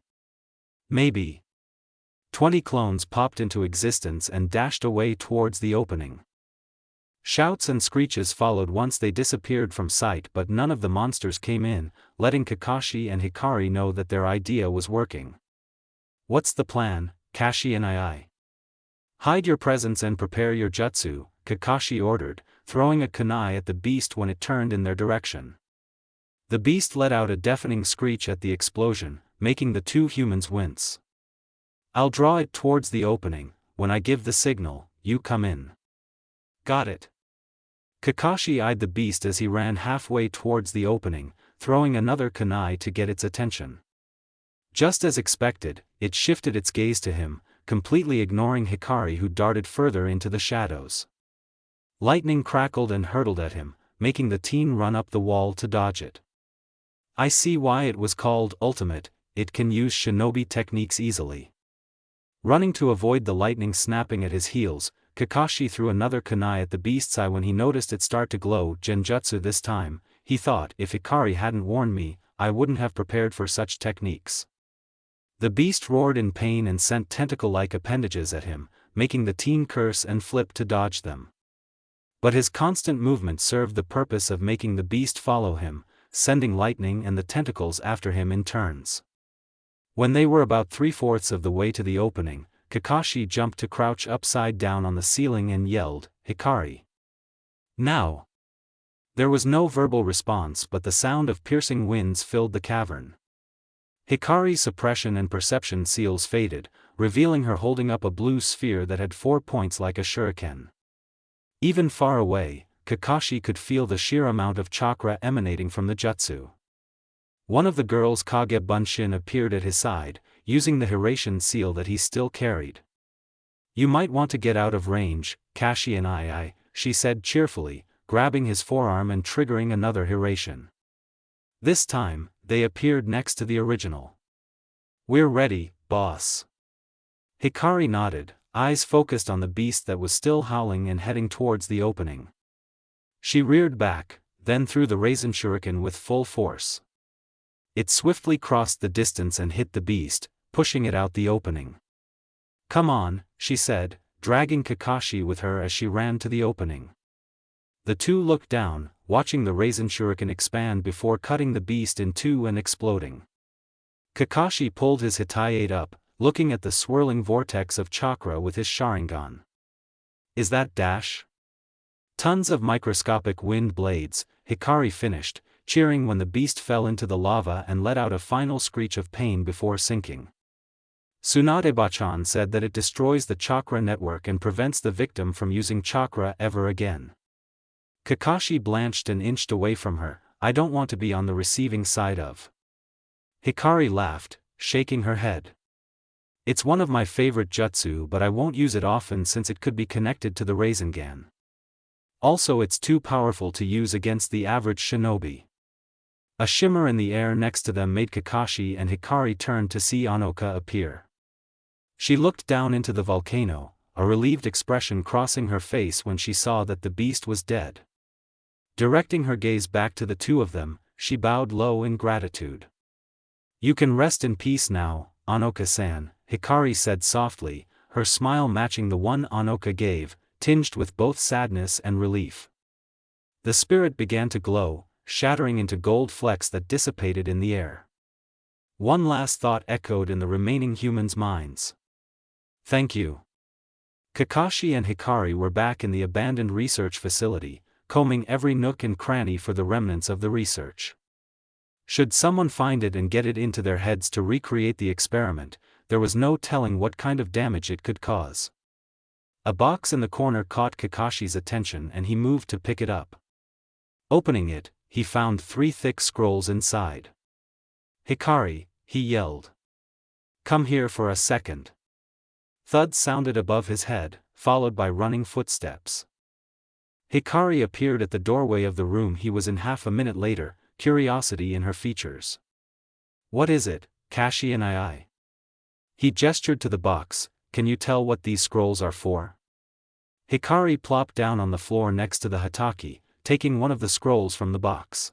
Maybe. 20 clones popped into existence and dashed away towards the opening. Shouts and screeches followed once they disappeared from sight, but none of the monsters came in, letting Kakashi and Hikari know that their idea was working. What's the plan, Kashi and II? Hide your presence and prepare your jutsu, Kakashi ordered, throwing a kunai at the beast when it turned in their direction. The beast let out a deafening screech at the explosion, making the two humans wince. I'll draw it towards the opening. When I give the signal, you come in. Got it. Kakashi eyed the beast as he ran halfway towards the opening, throwing another kunai to get its attention. Just as expected, it shifted its gaze to him, completely ignoring Hikari, who darted further into the shadows. Lightning crackled and hurtled at him, making the teen run up the wall to dodge it. I see why it was called Ultimate, it can use shinobi techniques easily. Running to avoid the lightning snapping at his heels, Kakashi threw another kunai at the beast's eye when he noticed it start to glow. Genjutsu this time, he thought. If Hikari hadn't warned me, I wouldn't have prepared for such techniques. The beast roared in pain and sent tentacle-like appendages at him, making the teen curse and flip to dodge them. But his constant movement served the purpose of making the beast follow him, sending lightning and the tentacles after him in turns. When they were about 3/4 of the way to the opening, Kakashi jumped to crouch upside down on the ceiling and yelled, "Hikari! Now!" There was no verbal response, but the sound of piercing winds filled the cavern. Hikari's suppression and perception seals faded, revealing her holding up a blue sphere that had 4 points like a shuriken. Even far away, Kakashi could feel the sheer amount of chakra emanating from the jutsu. One of the girl's Kage Bunshin appeared at his side, using the Hiration seal that he still carried. "You might want to get out of range, Kashi and II," she said cheerfully, grabbing his forearm and triggering another Hiration. This time, they appeared next to the original. "We're ready, boss." Hikari nodded, eyes focused on the beast that was still howling and heading towards the opening. She reared back, then threw the Raisin Shuriken with full force. It swiftly crossed the distance and hit the beast, pushing it out the opening. "Come on," she said, dragging Kakashi with her as she ran to the opening. The two looked down, watching the Raisin Shuriken expand before cutting the beast in two and exploding. Kakashi pulled his Hitayate up, looking at the swirling vortex of chakra with his Sharingan. "Is that dash?" Tons of microscopic wind blades, Hikari finished, cheering when the beast fell into the lava and let out a final screech of pain before sinking. Tsunade-bachan said that it destroys the chakra network and prevents the victim from using chakra ever again. Kakashi blanched and inched away from her. "I don't want to be on the receiving side of." Hikari laughed, shaking her head. "It's one of my favorite jutsu, but I won't use it often since it could be connected to the Rasengan. Also, it's too powerful to use against the average shinobi." A shimmer in the air next to them made Kakashi and Hikari turn to see Anoka appear. She looked down into the volcano, a relieved expression crossing her face when she saw that the beast was dead. Directing her gaze back to the two of them, she bowed low in gratitude. "You can rest in peace now, Anoka-san," Hikari said softly, her smile matching the one Anoka gave, tinged with both sadness and relief. The spirit began to glow, shattering into gold flecks that dissipated in the air. One last thought echoed in the remaining humans' minds. "Thank you." Kakashi and Hikari were back in the abandoned research facility, combing every nook and cranny for the remnants of the research. Should someone find it and get it into their heads to recreate the experiment, there was no telling what kind of damage it could cause. A box in the corner caught Kakashi's attention and he moved to pick it up. Opening it, he found 3 thick scrolls inside. "Hikari," he yelled. "Come here for a second." Thuds sounded above his head, followed by running footsteps. Hikari appeared at the doorway of the room he was in half a minute later, curiosity in her features. "What is it, Kashi and I?" He gestured to the box. "Can you tell what these scrolls are for?" Hikari plopped down on the floor next to the hokage, taking one of the scrolls from the box.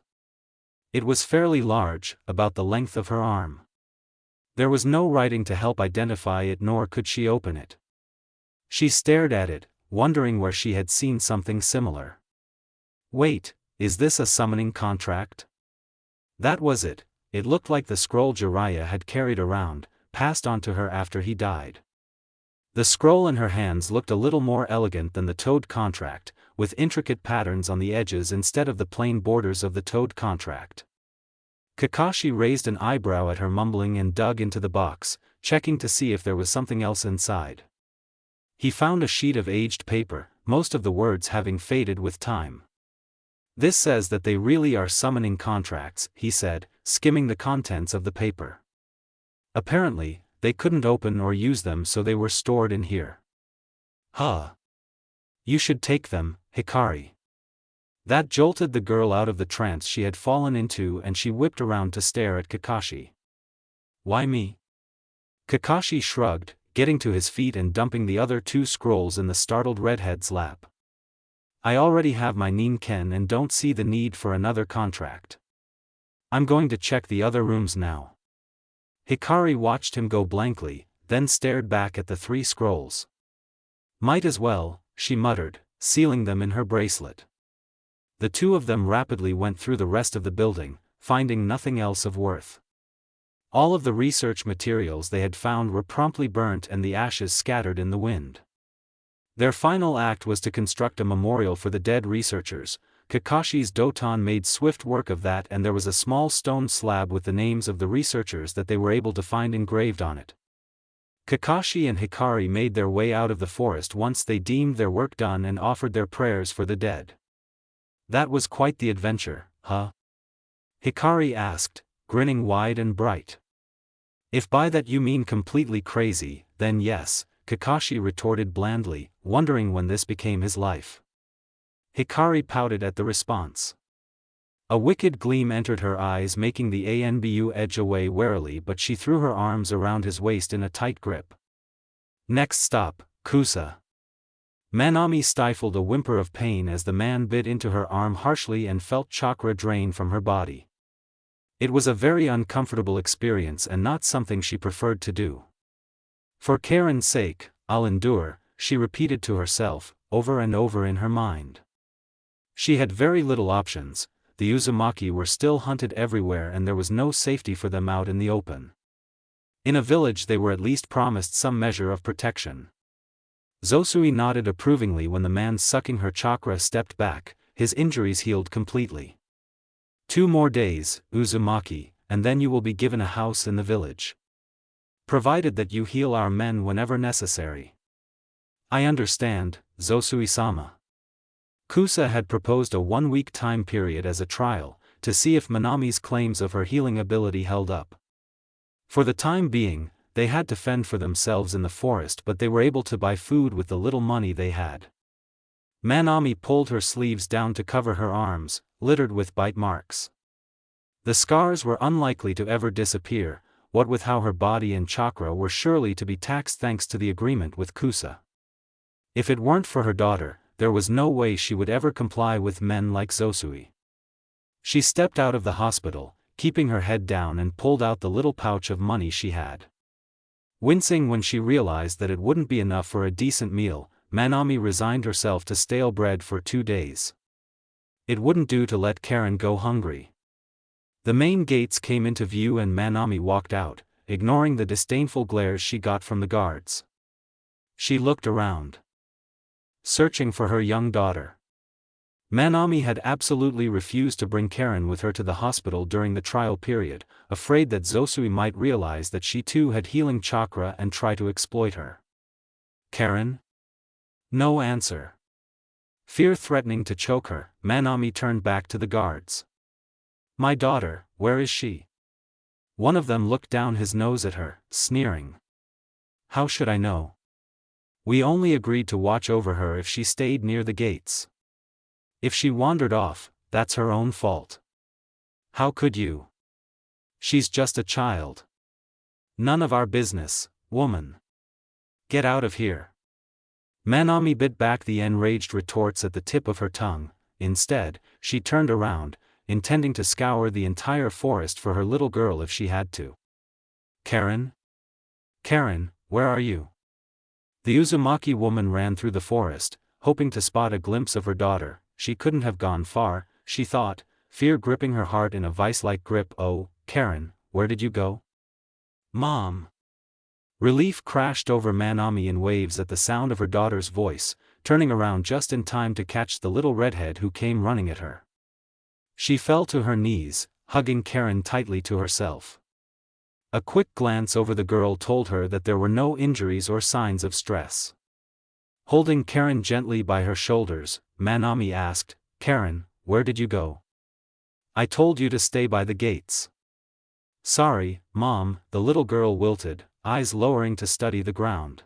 It was fairly large, about the length of her arm. There was no writing to help identify it, nor could she open it. She stared at it, wondering where she had seen something similar. "Wait, is this a summoning contract?" That was it. It looked like the scroll Jiraiya had carried around, passed on to her after he died. The scroll in her hands looked a little more elegant than the Toad contract, with intricate patterns on the edges instead of the plain borders of the Toad contract. Kakashi raised an eyebrow at her mumbling and dug into the box, checking to see if there was something else inside. He found a sheet of aged paper, most of the words having faded with time. "This says that they really are summoning contracts," he said, skimming the contents of the paper. "Apparently, they couldn't open or use them, so they were stored in here." "Huh. You should take them, Hikari." That jolted the girl out of the trance she had fallen into, and she whipped around to stare at Kakashi. "Why me?" Kakashi shrugged, getting to his feet and dumping the other 2 scrolls in the startled redhead's lap. "I already have my Ninken and don't see the need for another contract. I'm going to check the other rooms now." Hikari watched him go blankly, then stared back at the 3 scrolls. "Might as well," she muttered, sealing them in her bracelet. The 2 of them rapidly went through the rest of the building, finding nothing else of worth. All of the research materials they had found were promptly burnt and the ashes scattered in the wind. Their final act was to construct a memorial for the dead researchers. Kakashi's Doton made swift work of that, and there was a small stone slab with the names of the researchers that they were able to find engraved on it. Kakashi and Hikari made their way out of the forest once they deemed their work done and offered their prayers for the dead. "That was quite the adventure, huh?" Hikari asked, grinning wide and bright. "If by that you mean completely crazy, then yes," Kakashi retorted blandly, wondering when this became his life. Hikari pouted at the response. A wicked gleam entered her eyes, making the Anbu edge away warily, but she threw her arms around his waist in a tight grip. "Next stop, Kusa." Manami stifled a whimper of pain as the man bit into her arm harshly and felt chakra drain from her body. It was a very uncomfortable experience and not something she preferred to do. "For Karen's sake, I'll endure," she repeated to herself, over and over in her mind. She had very little options. The uzumaki were still hunted everywhere and there was no safety for them out in the open. In a village they were at least promised some measure of protection. Zosui nodded approvingly when the man sucking her chakra stepped back, his injuries healed completely. 2 more days, Uzumaki, and then you will be given a house in the village. Provided that you heal our men whenever necessary. "I understand, Zosui-sama." Kusa had proposed a 1-week time period as a trial, to see if Manami's claims of her healing ability held up. For the time being, they had to fend for themselves in the forest, but they were able to buy food with the little money they had. Manami pulled her sleeves down to cover her arms, littered with bite marks. The scars were unlikely to ever disappear, what with how her body and chakra were surely to be taxed thanks to the agreement with Kusa. If it weren't for her daughter, there was no way she would ever comply with men like Zosui. She stepped out of the hospital, keeping her head down, and pulled out the little pouch of money she had. Wincing when she realized that it wouldn't be enough for a decent meal, Manami resigned herself to stale bread for 2 days. It wouldn't do to let Karen go hungry. The main gates came into view and Manami walked out, ignoring the disdainful glares she got from the guards. She looked around. searching for her young daughter. Manami had absolutely refused to bring Karen with her to the hospital during the trial period, afraid that Shisui might realize that she too had healing chakra and try to exploit her. Karen? No answer. Fear threatening to choke her, Manami turned back to the guards. My daughter, where is she? One of them looked down his nose at her, sneering. How should I know? We only agreed to watch over her if she stayed near the gates. If she wandered off, that's her own fault. How could you? She's just a child. None of our business, woman. Get out of here. Manami bit back the enraged retorts at the tip of her tongue. Instead, she turned around, intending to scour the entire forest for her little girl if she had to. Karen? Karen, where are you? The Uzumaki woman ran through the forest, hoping to spot a glimpse of her daughter. She couldn't have gone far, she thought, fear gripping her heart in a vice-like grip. Oh, Karen, where did you go? Mom. Relief crashed over Manami in waves at the sound of her daughter's voice, turning around just in time to catch the little redhead who came running at her. She fell to her knees, hugging Karen tightly to herself. A quick glance over the girl told her that there were no injuries or signs of stress. Holding Karen gently by her shoulders, Manami asked, Karen, where did you go? I told you to stay by the gates. Sorry, Mom, the little girl wilted, eyes lowering to study the ground.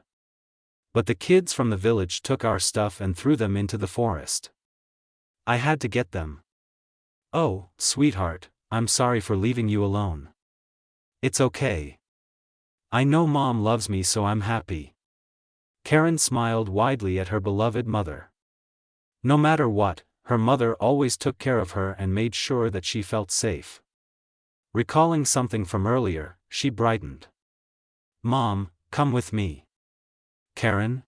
But the kids from the village took our stuff and threw them into the forest. I had to get them. Oh, sweetheart, I'm sorry for leaving you alone. It's okay. I know Mom loves me, so I'm happy. Karen smiled widely at her beloved mother. No matter what, her mother always took care of her and made sure that she felt safe. Recalling something from earlier, she brightened. Mom, come with me. Karen?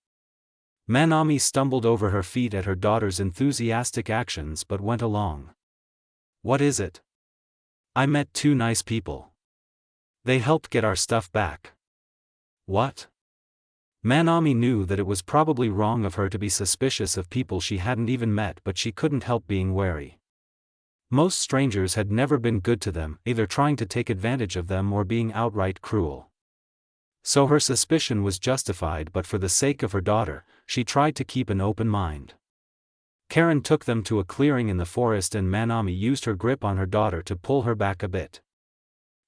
Manami stumbled over her feet at her daughter's enthusiastic actions but went along. What is it? I met two nice people. They helped get our stuff back. What? Manami knew that it was probably wrong of her to be suspicious of people she hadn't even met, but she couldn't help being wary. Most strangers had never been good to them, either trying to take advantage of them or being outright cruel. So her suspicion was justified, but for the sake of her daughter, she tried to keep an open mind. Karen took them to a clearing in the forest and Manami used her grip on her daughter to pull her back a bit.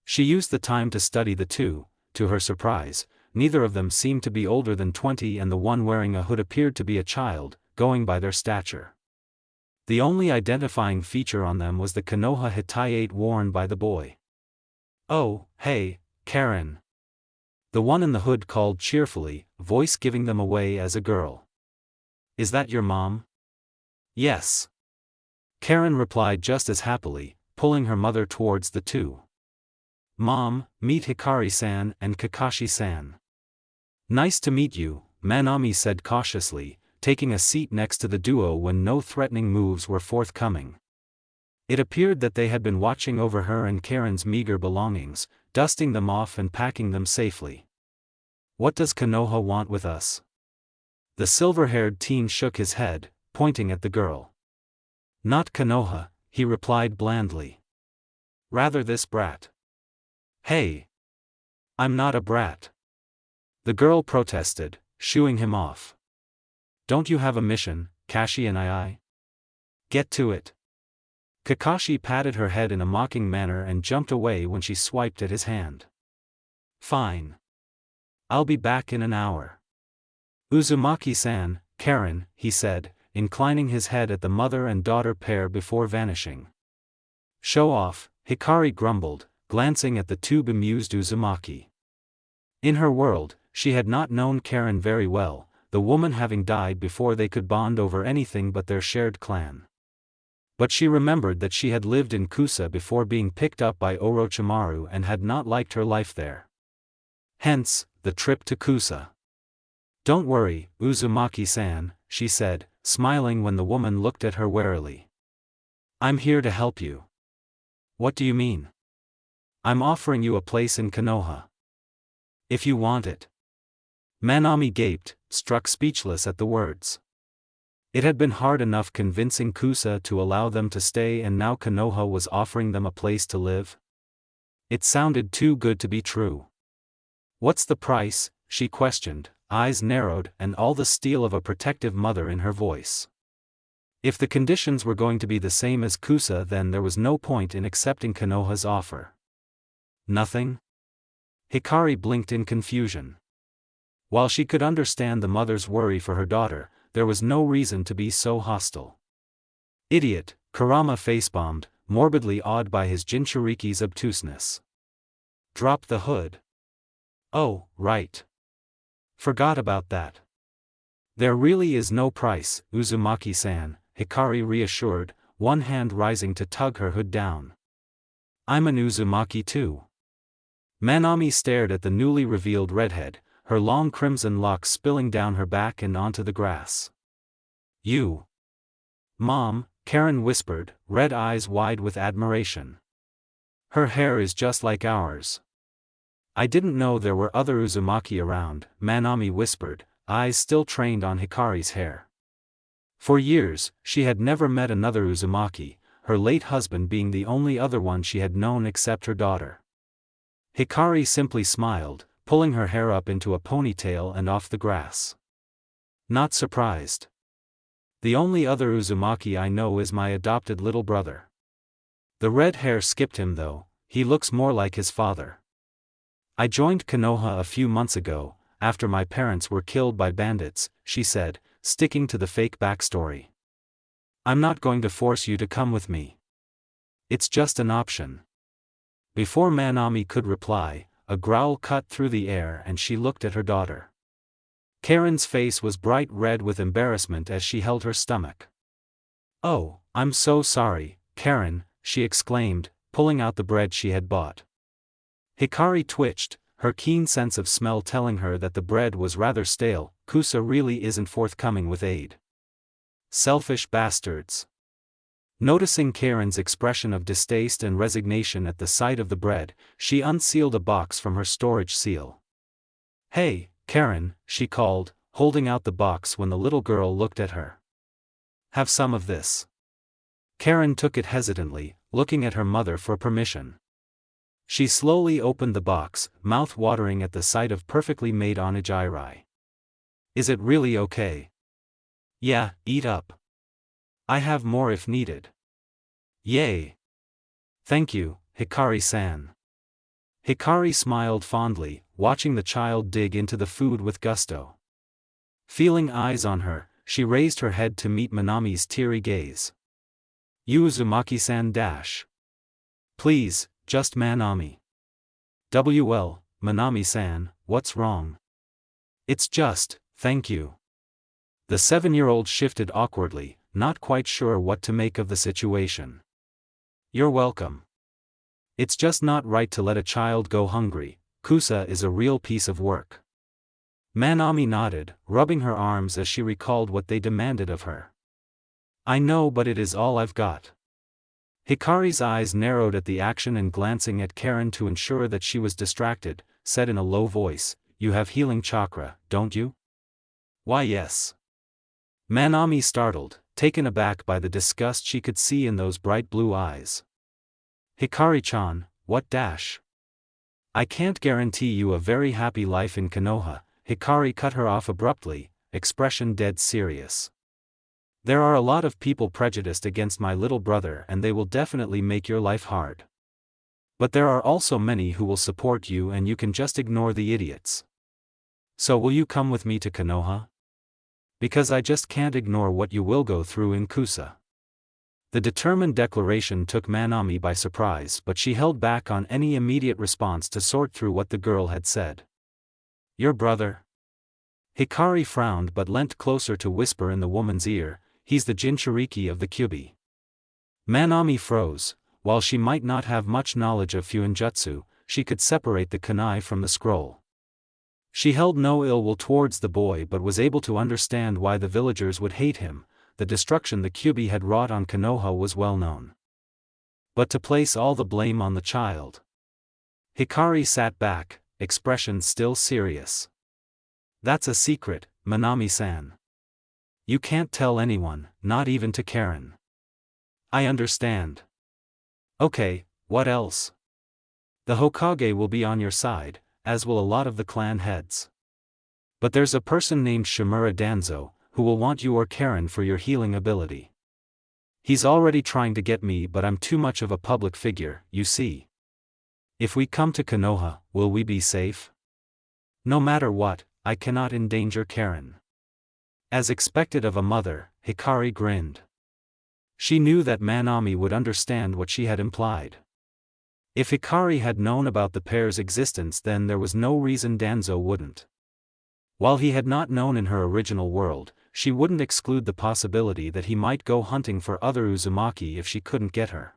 She used the time to study the two. To her surprise, neither of them seemed to be older than 20 and the one wearing a hood appeared to be a child, going by their stature. The only identifying feature on them was the Konoha Hitayate worn by the boy. Oh, hey, Karen. The one in the hood called cheerfully, voice giving them away as a girl. Is that your mom? Yes. Karen replied just as happily, pulling her mother towards the two. Mom, meet Hikari-san and Kakashi-san. Nice to meet you, Manami said cautiously, taking a seat next to the duo when no threatening moves were forthcoming. It appeared that they had been watching over her and Karen's meager belongings, dusting them off and packing them safely. What does Konoha want with us? The silver-haired teen shook his head, pointing at the girl. Not Konoha, he replied blandly. Rather this brat. Hey! I'm not a brat. The girl protested, shooing him off. Don't you have a mission, Kashi and I? Get to it. Kakashi patted her head in a mocking manner and jumped away when she swiped at his hand. Fine. I'll be back in an hour. Uzumaki-san, Karen, he said, inclining his head at the mother and daughter pair before vanishing. Show off, Hikari grumbled, glancing at the two bemused Uzumaki. In her world, she had not known Karen very well, the woman having died before they could bond over anything but their shared clan. But she remembered that she had lived in Kusa before being picked up by Orochimaru and had not liked her life there. Hence, the trip to Kusa. Don't worry, Uzumaki-san, she said, smiling when the woman looked at her warily. I'm here to help you. What do you mean? I'm offering you a place in Konoha. If you want it. Manami gaped, struck speechless at the words. It had been hard enough convincing Kusa to allow them to stay, and now Konoha was offering them a place to live. It sounded too good to be true. "What's the price?" she questioned, eyes narrowed and all the steel of a protective mother in her voice. If the conditions were going to be the same as Kusa, then there was no point in accepting Konoha's offer. "Nothing?" Hikari blinked in confusion. While she could understand the mother's worry for her daughter, there was no reason to be so hostile. "Idiot," Kurama face-bombed, morbidly awed by his Jinchuriki's obtuseness. "Drop the hood." "Oh, right. Forgot about that. There really is no price, Uzumaki-san," Hikari reassured, one hand rising to tug her hood down. "I'm an Uzumaki too." Manami stared at the newly revealed redhead, her long crimson locks spilling down her back and onto the grass. "You?" "Mom," Karen whispered, red eyes wide with admiration. "Her hair is just like ours." "I didn't know there were other Uzumaki around," Manami whispered, eyes still trained on Hikari's hair. For years, she had never met another Uzumaki, her late husband being the only other one she had known except her daughter. Hikari simply smiled, pulling her hair up into a ponytail and off the grass. "Not surprised. The only other Uzumaki I know is my adopted little brother. The red hair skipped him though, he looks more like his father. I joined Konoha a few months ago, after my parents were killed by bandits," she said, sticking to the fake backstory. "I'm not going to force you to come with me. It's just an option." Before Manami could reply, a growl cut through the air and she looked at her daughter. Karen's face was bright red with embarrassment as she held her stomach. "Oh, I'm so sorry, Karen," she exclaimed, pulling out the bread she had bought. Hikari twitched, her keen sense of smell telling her that the bread was rather stale. "Kusa really isn't forthcoming with aid. Selfish bastards." Noticing Karen's expression of distaste and resignation at the sight of the bread, she unsealed a box from her storage seal. "Hey, Karen," she called, holding out the box when the little girl looked at her. "Have some of this." Karen took it hesitantly, looking at her mother for permission. She slowly opened the box, mouth watering at the sight of perfectly made onigiri. "Is it really okay?" "Yeah, eat up. I have more if needed." "Yay. Thank you, Hikari-san." Hikari smiled fondly, watching the child dig into the food with gusto. Feeling eyes on her, she raised her head to meet Manami's teary gaze. "You Uzumaki-san dash. Please, just Manami." "Well, Manami-san, what's wrong?" "It's just, thank you." The 7-year-old shifted awkwardly, not quite sure what to make of the situation. "You're welcome. It's just not right to let a child go hungry. Kusa is a real piece of work." Manami nodded, rubbing her arms as she recalled what they demanded of her. "I know, but it is all I've got." Hikari's eyes narrowed at the action and glancing at Karen to ensure that she was distracted, said in a low voice, "You have healing chakra, don't you?" "Why yes." Manami startled, taken aback by the disgust she could see in those bright blue eyes. "Hikari-chan, what dash? I can't guarantee you a very happy life in Konoha." Hikari cut her off abruptly, expression dead serious. "There are a lot of people prejudiced against my little brother and they will definitely make your life hard. But there are also many who will support you and you can just ignore the idiots. So will you come with me to Konoha? Because I just can't ignore what you will go through in Kusa." The determined declaration took Manami by surprise, but she held back on any immediate response to sort through what the girl had said. "Your brother?" Hikari frowned but leant closer to whisper in the woman's ear, "He's the Jinchuriki of the Kyubi." Manami froze. While she might not have much knowledge of Fuinjutsu, she could separate the kunai from the scroll. She held no ill will towards the boy but was able to understand why the villagers would hate him. The destruction the Kyubi had wrought on Konoha was well known. But to place all the blame on the child. Hikari sat back, expression still serious. "That's a secret, Manami-san." You can't tell anyone, not even to Karen. I understand. Okay, what else? The Hokage will be on your side, as will a lot of the clan heads. But there's a person named Shimura Danzo, who will want you or Karen for your healing ability. He's already trying to get me, but I'm too much of a public figure, you see. If we come to Konoha, will we be safe? No matter what, I cannot endanger Karen. As expected of a mother, Hikari grinned. She knew that Manami would understand what she had implied. If Hikari had known about the pair's existence, then there was no reason Danzo wouldn't. While he had not known in her original world, she wouldn't exclude the possibility that he might go hunting for other Uzumaki if she couldn't get her.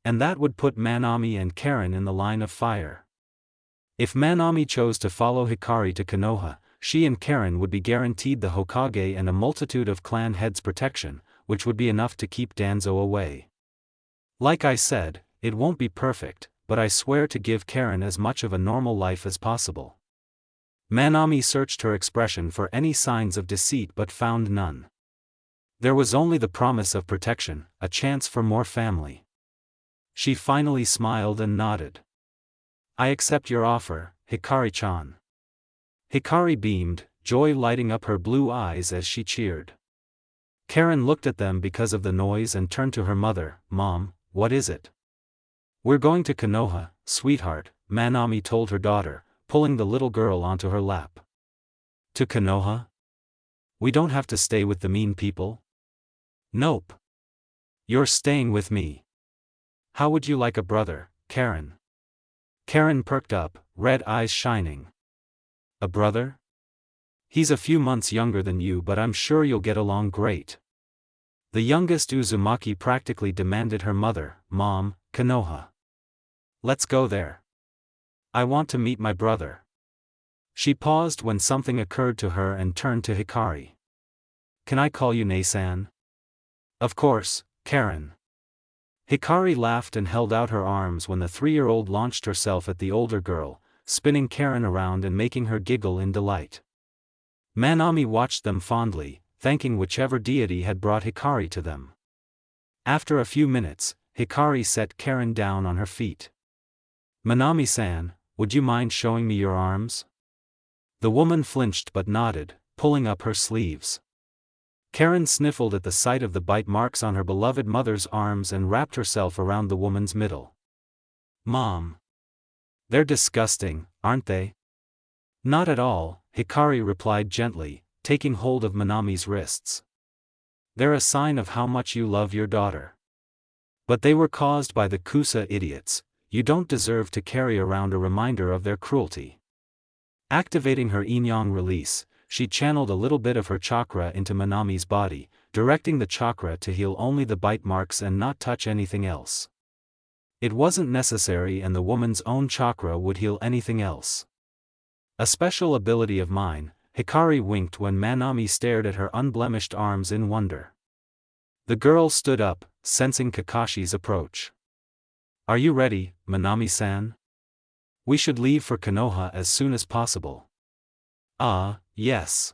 And that would put Manami and Karen in the line of fire. If Manami chose to follow Hikari to Konoha, she and Karen would be guaranteed the Hokage and a multitude of clan heads' protection, which would be enough to keep Danzo away. Like I said, it won't be perfect, but I swear to give Karen as much of a normal life as possible. Manami searched her expression for any signs of deceit but found none. There was only the promise of protection, a chance for more family. She finally smiled and nodded. I accept your offer, Hikari-chan. Hikari beamed, joy lighting up her blue eyes as she cheered. Karen looked at them because of the noise and turned to her mother. Mom, what is it? We're going to Konoha, sweetheart, Manami told her daughter, pulling the little girl onto her lap. To Konoha? We don't have to stay with the mean people? Nope. You're staying with me. How would you like a brother, Karen? Karen perked up, red eyes shining. A brother? He's a few months younger than you, but I'm sure you'll get along great. The youngest Uzumaki practically demanded her mother. Mom, Konoha. Let's go there. I want to meet my brother. She paused when something occurred to her and turned to Hikari. Can I call you Nei-san? Of course, Karen. Hikari laughed and held out her arms when the 3-year-old launched herself at the older girl, spinning Karen around and making her giggle in delight. Manami watched them fondly, thanking whichever deity had brought Hikari to them. After a few minutes, Hikari set Karen down on her feet. Manami-san, would you mind showing me your arms? The woman flinched but nodded, pulling up her sleeves. Karen sniffled at the sight of the bite marks on her beloved mother's arms and wrapped herself around the woman's middle. Mom. They're disgusting, aren't they? Not at all, Hikari replied gently, taking hold of Manami's wrists. They're a sign of how much you love your daughter. But they were caused by the Kusa idiots. You don't deserve to carry around a reminder of their cruelty. Activating her yin-yang release, she channeled a little bit of her chakra into Manami's body, directing the chakra to heal only the bite marks and not touch anything else. It wasn't necessary, and the woman's own chakra would heal anything else. A special ability of mine, Hikari winked when Manami stared at her unblemished arms in wonder. The girl stood up, sensing Kakashi's approach. Are you ready, Manami-san? We should leave for Konoha as soon as possible. Yes.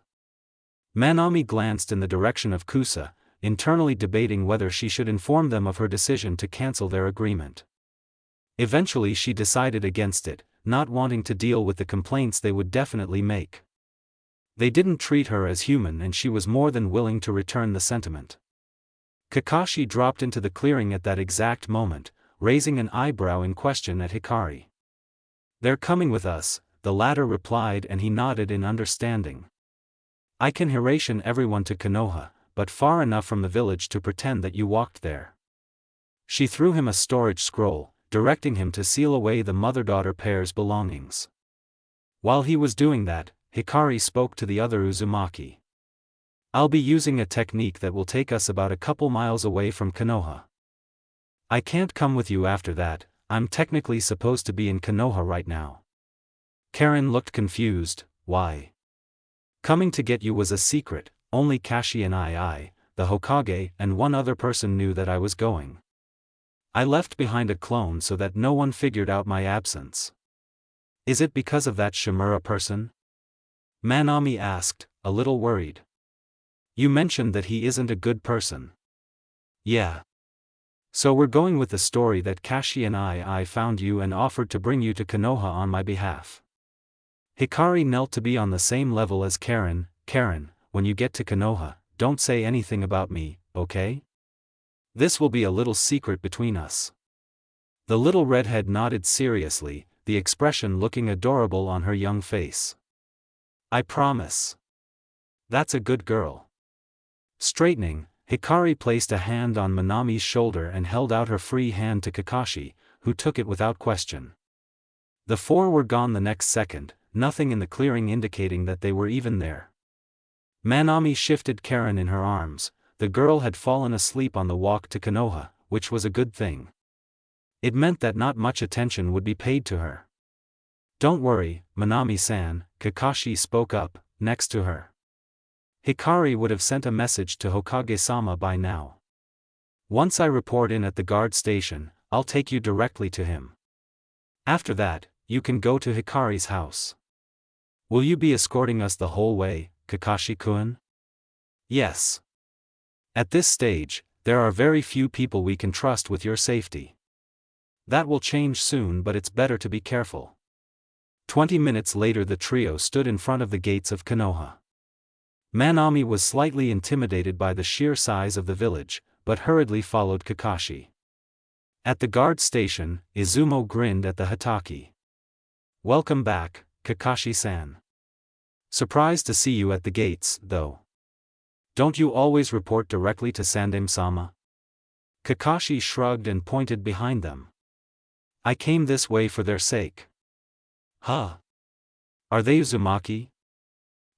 Manami glanced in the direction of Kusa, internally debating whether she should inform them of her decision to cancel their agreement. Eventually she decided against it, not wanting to deal with the complaints they would definitely make. They didn't treat her as human, and she was more than willing to return the sentiment. Kakashi dropped into the clearing at that exact moment, raising an eyebrow in question at Hikari. They're coming with us, the latter replied, and he nodded in understanding. I can Hiration everyone to Konoha, but far enough from the village to pretend that you walked there. She threw him a storage scroll, directing him to seal away the mother-daughter pair's belongings. While he was doing that, Hikari spoke to the other Uzumaki. I'll be using a technique that will take us about a couple miles away from Konoha. I can't come with you after that. I'm technically supposed to be in Konoha right now. Karen looked confused. Why? Coming to get you was a secret. Only Kashi and I, the Hokage, and one other person knew that I was going. I left behind a clone so that no one figured out my absence. Is it because of that Shimura person? Manami asked, a little worried. You mentioned that he isn't a good person. Yeah. So we're going with the story that Kashi and I found you and offered to bring you to Konoha on my behalf. Hikari knelt to be on the same level as Karen. Karen, when you get to Konoha, don't say anything about me, okay? This will be a little secret between us. The little redhead nodded seriously, the expression looking adorable on her young face. I promise. That's a good girl. Straightening, Hikari placed a hand on Manami's shoulder and held out her free hand to Kakashi, who took it without question. The four were gone the next second, nothing in the clearing indicating that they were even there. Manami shifted Karen in her arms. The girl had fallen asleep on the walk to Konoha, which was a good thing. It meant that not much attention would be paid to her. Don't worry, Manami-san, Kakashi spoke up, next to her. Hikari would have sent a message to Hokage-sama by now. Once I report in at the guard station, I'll take you directly to him. After that, you can go to Hikari's house. Will you be escorting us the whole way, Kakashi-kun? Yes. At this stage, there are very few people we can trust with your safety. That will change soon, but it's better to be careful. 20 minutes later the trio stood in front of the gates of Konoha. Manami was slightly intimidated by the sheer size of the village, but hurriedly followed Kakashi. At the guard station, Izumo grinned at the Hitaki. Welcome back, Kakashi-san. Surprised to see you at the gates, though. Don't you always report directly to Sandame-sama? Kakashi shrugged and pointed behind them. I came this way for their sake. Huh? Are they Uzumaki?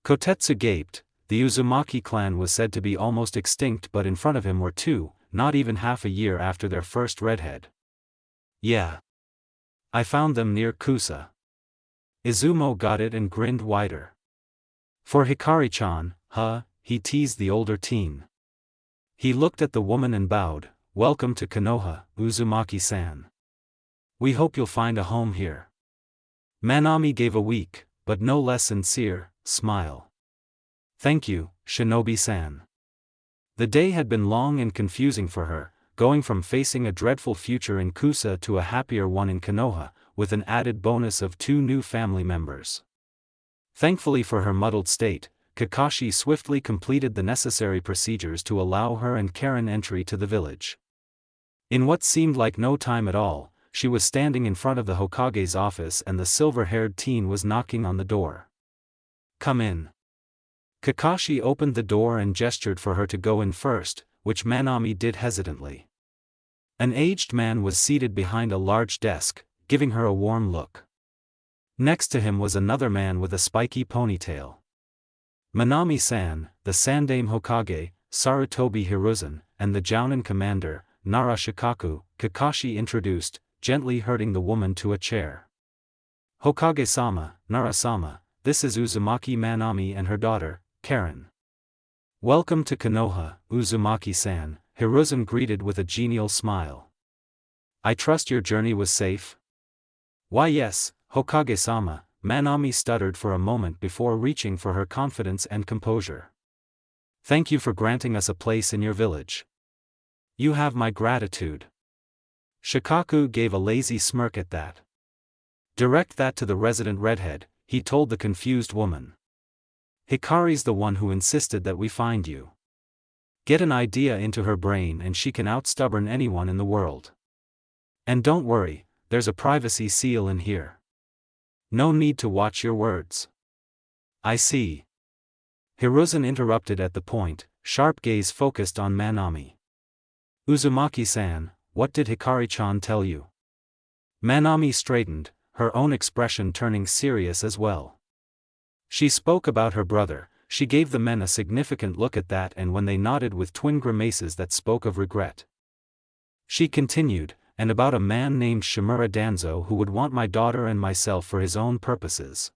Kotetsu gaped. The Uzumaki clan was said to be almost extinct, but in front of him were two, not even half a year after their first redhead. Yeah. I found them near Kusa. Izumo got it and grinned wider. For Hikari-chan, huh? He teased the older teen. He looked at the woman and bowed. Welcome to Konoha, Uzumaki-san. We hope you'll find a home here. Manami gave a weak, but no less sincere, smile. Thank you, Shinobi-san. The day had been long and confusing for her, going from facing a dreadful future in Kusa to a happier one in Konoha, with an added bonus of 2 new family members. Thankfully for her muddled state, Kakashi swiftly completed the necessary procedures to allow her and Karen entry to the village. In what seemed like no time at all, she was standing in front of the Hokage's office and the silver-haired teen was knocking on the door. Come in. Kakashi opened the door and gestured for her to go in first, which Manami did hesitantly. An aged man was seated behind a large desk, giving her a warm look. Next to him was another man with a spiky ponytail. Manami-san, the Sandame Hokage, Sarutobi Hiruzen, and the Jounin commander, Nara Shikaku, Kakashi introduced, gently herding the woman to a chair. Hokage-sama, Nara-sama, this is Uzumaki Manami and her daughter, Karen. Welcome to Konoha, Uzumaki-san, Hiruzen greeted with a genial smile. I trust your journey was safe? Why yes, Hokage-sama, Manami stuttered for a moment before reaching for her confidence and composure. Thank you for granting us a place in your village. You have my gratitude. Shikaku gave a lazy smirk at that. Direct that to the resident redhead, he told the confused woman. Hikari's the one who insisted that we find you. Get an idea into her brain and she can outstubborn anyone in the world. And don't worry, there's a privacy seal in here. No need to watch your words. I see. Hiruzen interrupted at the point, sharp gaze focused on Manami. Uzumaki-san, what did Hikari-chan tell you? Manami straightened, her own expression turning serious as well. She spoke about her brother. She gave the men a significant look at that, and when they nodded with twin grimaces that spoke of regret. She continued, and about a man named Shimura Danzo who would want my daughter and myself for his own purposes.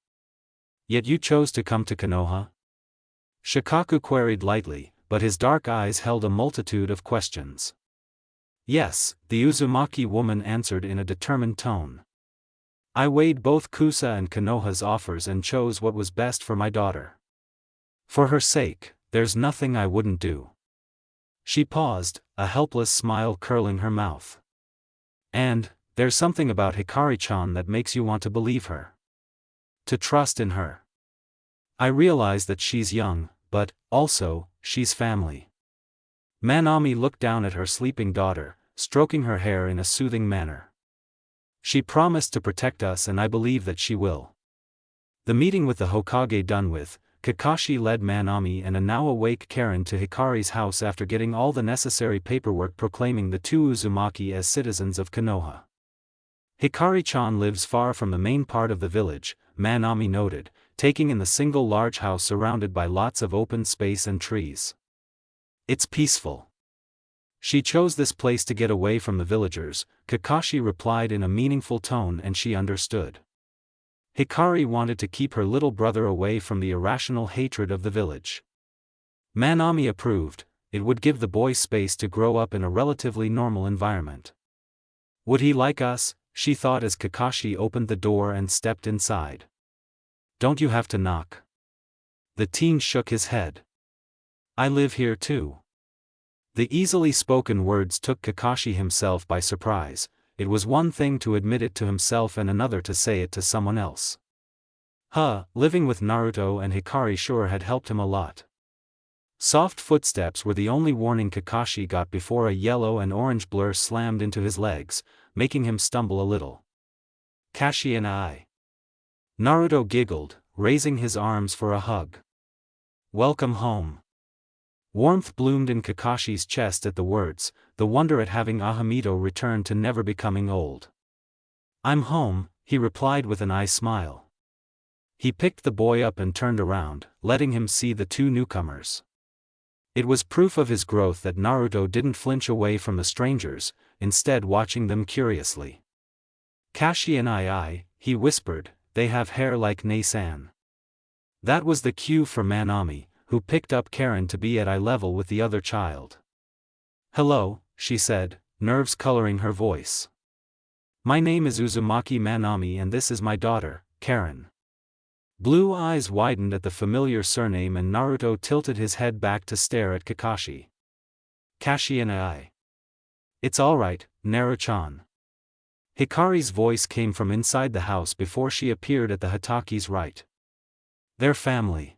Yet you chose to come to Konoha? Shikaku queried lightly, but his dark eyes held a multitude of questions. Yes, the Uzumaki woman answered in a determined tone. I weighed both Kusa and Konoha's offers and chose what was best for my daughter. For her sake, there's nothing I wouldn't do. She paused, a helpless smile curling her mouth. And, there's something about Hikari-chan that makes you want to believe her. To trust in her. I realize that she's young, but, also, she's family. Manami looked down at her sleeping daughter, stroking her hair in a soothing manner. She promised to protect us and I believe that she will. The meeting with the Hokage done with, Kakashi led Manami and a now-awake Karen to Hikari's house after getting all the necessary paperwork proclaiming the two Uzumaki as citizens of Konoha. Hikari-chan lives far from the main part of the village, Manami noted, taking in the single large house surrounded by lots of open space and trees. It's peaceful. She chose this place to get away from the villagers, Kakashi replied in a meaningful tone, and she understood. Hikari wanted to keep her little brother away from the irrational hatred of the village. Manami approved, it would give the boy space to grow up in a relatively normal environment. Would he like us? She thought as Kakashi opened the door and stepped inside. Don't you have to knock? The teen shook his head. I live here too. The easily spoken words took Kakashi himself by surprise. It was one thing to admit it to himself and another to say it to someone else. Living with Naruto and Hikari sure had helped him a lot. Soft footsteps were the only warning Kakashi got before a yellow and orange blur slammed into his legs, making him stumble a little. Kashi and I. Naruto giggled, raising his arms for a hug. Welcome home. Warmth bloomed in Kakashi's chest at the words, the wonder at having Ahamito return to never becoming old. I'm home, he replied with an eye smile. He picked the boy up and turned around, letting him see the two newcomers. It was proof of his growth that Naruto didn't flinch away from the strangers, instead watching them curiously. Kashi and I, he whispered, they have hair like Nei-san. That was the cue for Manami, who picked up Karen to be at eye level with the other child. Hello, she said, nerves coloring her voice. My name is Uzumaki Manami and this is my daughter, Karen. Blue eyes widened at the familiar surname and Naruto tilted his head back to stare at Kakashi. Kashi and I. It's alright, Naru-chan. Hikari's voice came from inside the house before she appeared at the Hitachi's right. Their family.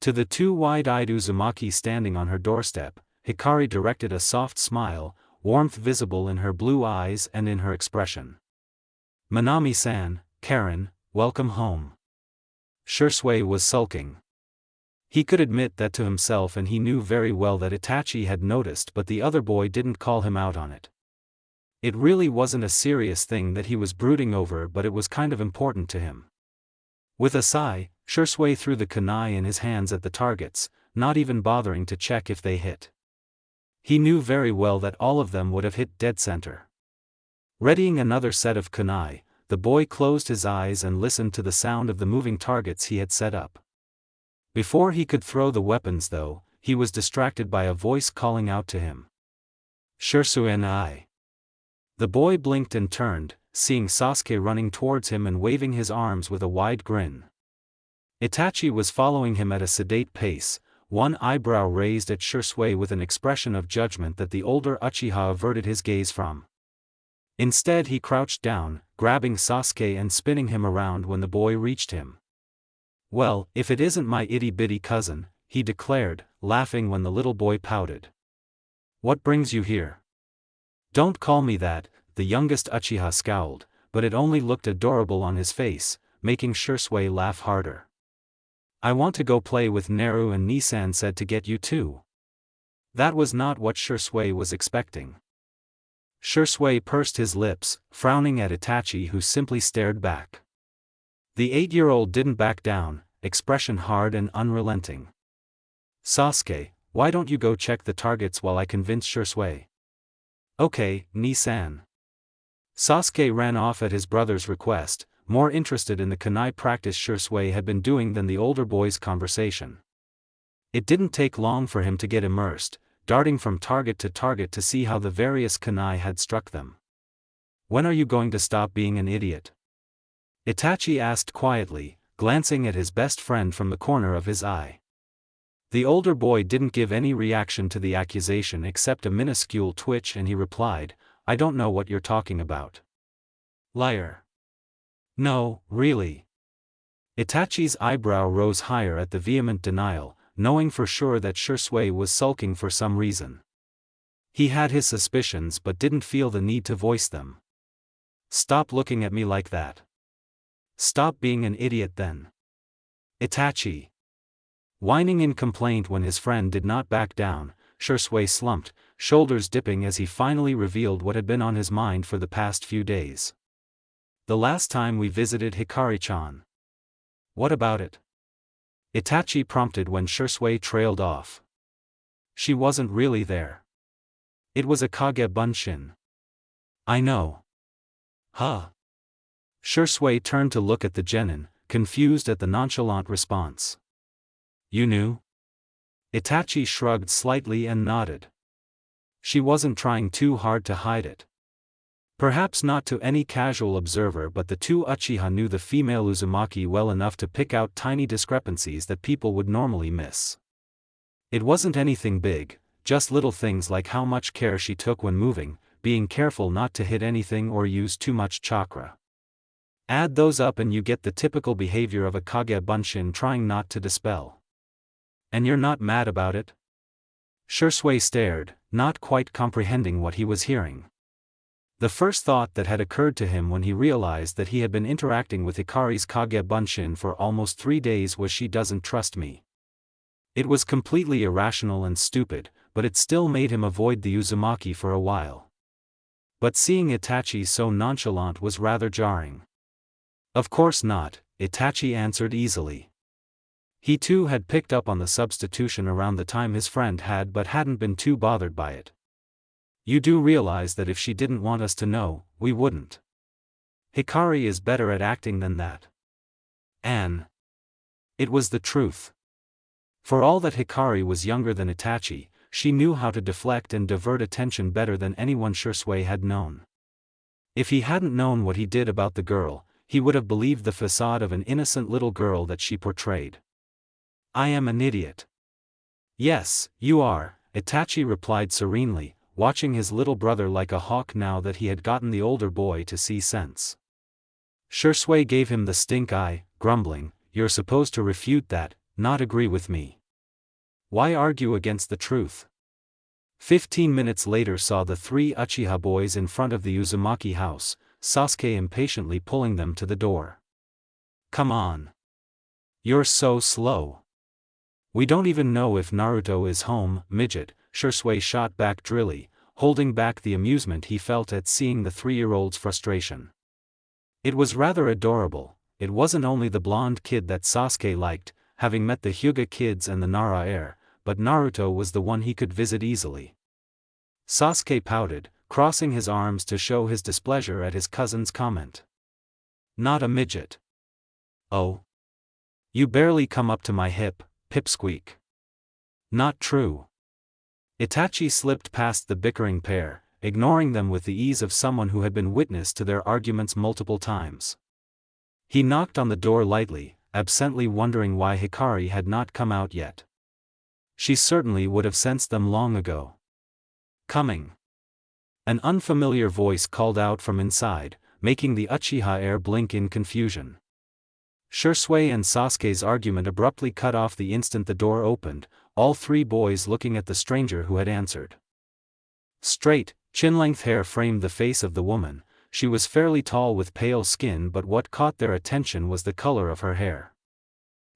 To the two wide-eyed Uzumaki standing on her doorstep, Hikari directed a soft smile, warmth visible in her blue eyes and in her expression. Manami-san, Karen, welcome home. Shisui was sulking. He could admit that to himself and he knew very well that Itachi had noticed, but the other boy didn't call him out on it. It really wasn't a serious thing that he was brooding over, but it was kind of important to him. With a sigh, Shisui threw the kunai in his hands at the targets, not even bothering to check if they hit. He knew very well that all of them would have hit dead center. Readying another set of kunai, the boy closed his eyes and listened to the sound of the moving targets he had set up. Before he could throw the weapons though, he was distracted by a voice calling out to him. Shisui and I. The boy blinked and turned, seeing Sasuke running towards him and waving his arms with a wide grin. Itachi was following him at a sedate pace, one eyebrow raised at Shisui with an expression of judgment that the older Uchiha averted his gaze from. Instead he crouched down, grabbing Sasuke and spinning him around when the boy reached him. Well, if it isn't my itty-bitty cousin, he declared, laughing when the little boy pouted. What brings you here? Don't call me that, the youngest Uchiha scowled, but it only looked adorable on his face, making Shisui laugh harder. I want to go play with Naru and Nei-san said to get you too. That was not what Shisui was expecting. Shisui pursed his lips, frowning at Itachi who simply stared back. The 8-year-old didn't back down, expression hard and unrelenting. Sasuke, why don't you go check the targets while I convince Shisui? Okay, Nei-san. Sasuke ran off at his brother's request, more interested in the kunai practice Shisui had been doing than the older boy's conversation. It didn't take long for him to get immersed, darting from target to see how the various kunai had struck them. When are you going to stop being an idiot? Itachi asked quietly, glancing at his best friend from the corner of his eye. The older boy didn't give any reaction to the accusation except a minuscule twitch, and he replied, "I don't know what you're talking about." Liar. No, really. Itachi's eyebrow rose higher at the vehement denial, knowing for sure that Shisui was sulking for some reason. He had his suspicions but didn't feel the need to voice them. Stop looking at me like that. Stop being an idiot then. Itachi. Whining in complaint when his friend did not back down, Shisui slumped, shoulders dipping as he finally revealed what had been on his mind for the past few days. The last time we visited Hikari-chan. What about it? Itachi prompted when Shisui trailed off. She wasn't really there. It was a Kage Bunshin. I know. Huh? Shisui turned to look at the genin, confused at the nonchalant response. You knew? Itachi shrugged slightly and nodded. She wasn't trying too hard to hide it. Perhaps not to any casual observer, but the two Uchiha knew the female Uzumaki well enough to pick out tiny discrepancies that people would normally miss. It wasn't anything big, just little things like how much care she took when moving, being careful not to hit anything or use too much chakra. Add those up and you get the typical behavior of a Kage Bunshin trying not to dispel. And you're not mad about it? Shisui stared, not quite comprehending what he was hearing. The first thought that had occurred to him when he realized that he had been interacting with Hikari's Kage Bunshin for almost 3 days was, she doesn't trust me. It was completely irrational and stupid, but it still made him avoid the Uzumaki for a while. But seeing Itachi so nonchalant was rather jarring. Of course not, Itachi answered easily. He too had picked up on the substitution around the time his friend had, but hadn't been too bothered by it. You do realize that if she didn't want us to know, we wouldn't. Hikari is better at acting than that. And it was the truth. For all that Hikari was younger than Itachi, she knew how to deflect and divert attention better than anyone Shisui had known. If he hadn't known what he did about the girl, he would have believed the facade of an innocent little girl that she portrayed. I am an idiot. Yes, you are, Itachi replied serenely, watching his little brother like a hawk now that he had gotten the older boy to see sense. Shisui gave him the stink eye, grumbling, "You're supposed to refute that, not agree with me. Why argue against the truth?" 15 minutes later saw the 3 Uchiha boys in front of the Uzumaki house, Sasuke impatiently pulling them to the door. Come on. You're so slow. We don't even know if Naruto is home, midget, Shisui shot back drily, holding back the amusement he felt at seeing the 3-year-old's frustration. It was rather adorable. It wasn't only the blonde kid that Sasuke liked, having met the Hyuga kids and the Nara heir, but Naruto was the one he could visit easily. Sasuke pouted, crossing his arms to show his displeasure at his cousin's comment. Not a midget. Oh. You barely come up to my hip, pipsqueak. Not true. Itachi slipped past the bickering pair, ignoring them with the ease of someone who had been witness to their arguments multiple times. He knocked on the door lightly, absently wondering why Hikari had not come out yet. She certainly would have sensed them long ago. Coming. An unfamiliar voice called out from inside, making the Uchiha heir blink in confusion. Shisui and Sasuke's argument abruptly cut off the instant the door opened, all 3 boys looking at the stranger who had answered. Straight, chin-length hair framed the face of the woman. She was fairly tall with pale skin, but what caught their attention was the color of her hair.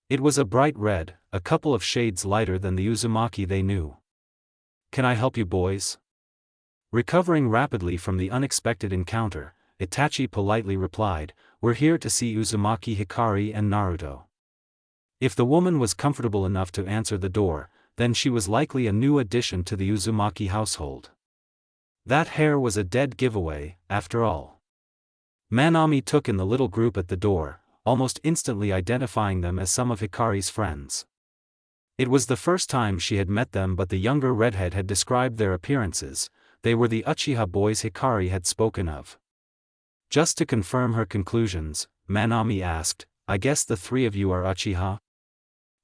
It was a bright red, a couple of shades lighter than the Uzumaki they knew. Can I help you boys? Recovering rapidly from the unexpected encounter, Itachi politely replied, "We're here to see Uzumaki Hikari and Naruto." If the woman was comfortable enough to answer the door, then she was likely a new addition to the Uzumaki household. That hair was a dead giveaway, after all. Manami took in the little group at the door, almost instantly identifying them as some of Hikari's friends. It was the first time she had met them, but the younger redhead had described their appearances. They were the Uchiha boys Hikari had spoken of. Just to confirm her conclusions, Manami asked, "I guess the 3 of you are Uchiha?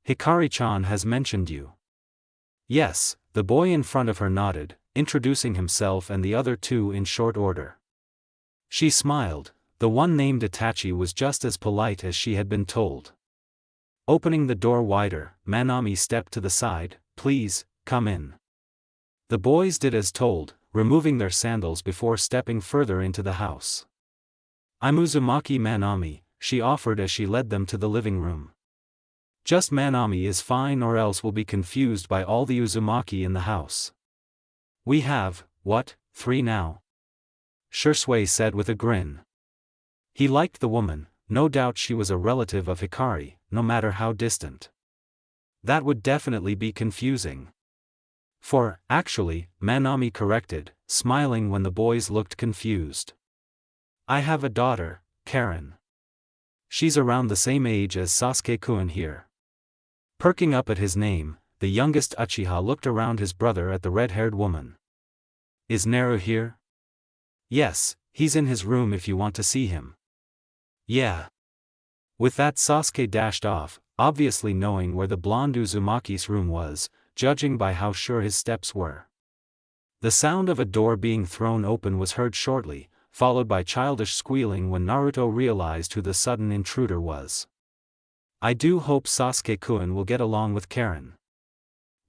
Hikari-chan has mentioned you." Yes, the boy in front of her nodded, introducing himself and the other two in short order. She smiled. The one named Itachi was just as polite as she had been told. Opening the door wider, Manami stepped to the side. Please, come in. The boys did as told, removing their sandals before stepping further into the house. I'm Uzumaki Manami, she offered as she led them to the living room. Just Manami is fine, or else we'll be confused by all the Uzumaki in the house. We have, what, 3 now? Shisui said with a grin. He liked the woman, no doubt she was a relative of Hikari, no matter how distant. That would definitely be confusing. Actually, Manami corrected, smiling when the boys looked confused. I have a daughter, Karen. She's around the same age as Sasuke-kun here. Perking up at his name, the youngest Uchiha looked around his brother at the red-haired woman. Is Naru here? Yes, he's in his room if you want to see him. Yeah. With that, Sasuke dashed off, obviously knowing where the blonde Uzumaki's room was, judging by how sure his steps were. The sound of a door being thrown open was heard shortly, followed by childish squealing when Naruto realized who the sudden intruder was. I do hope Sasuke-kun will get along with Karen.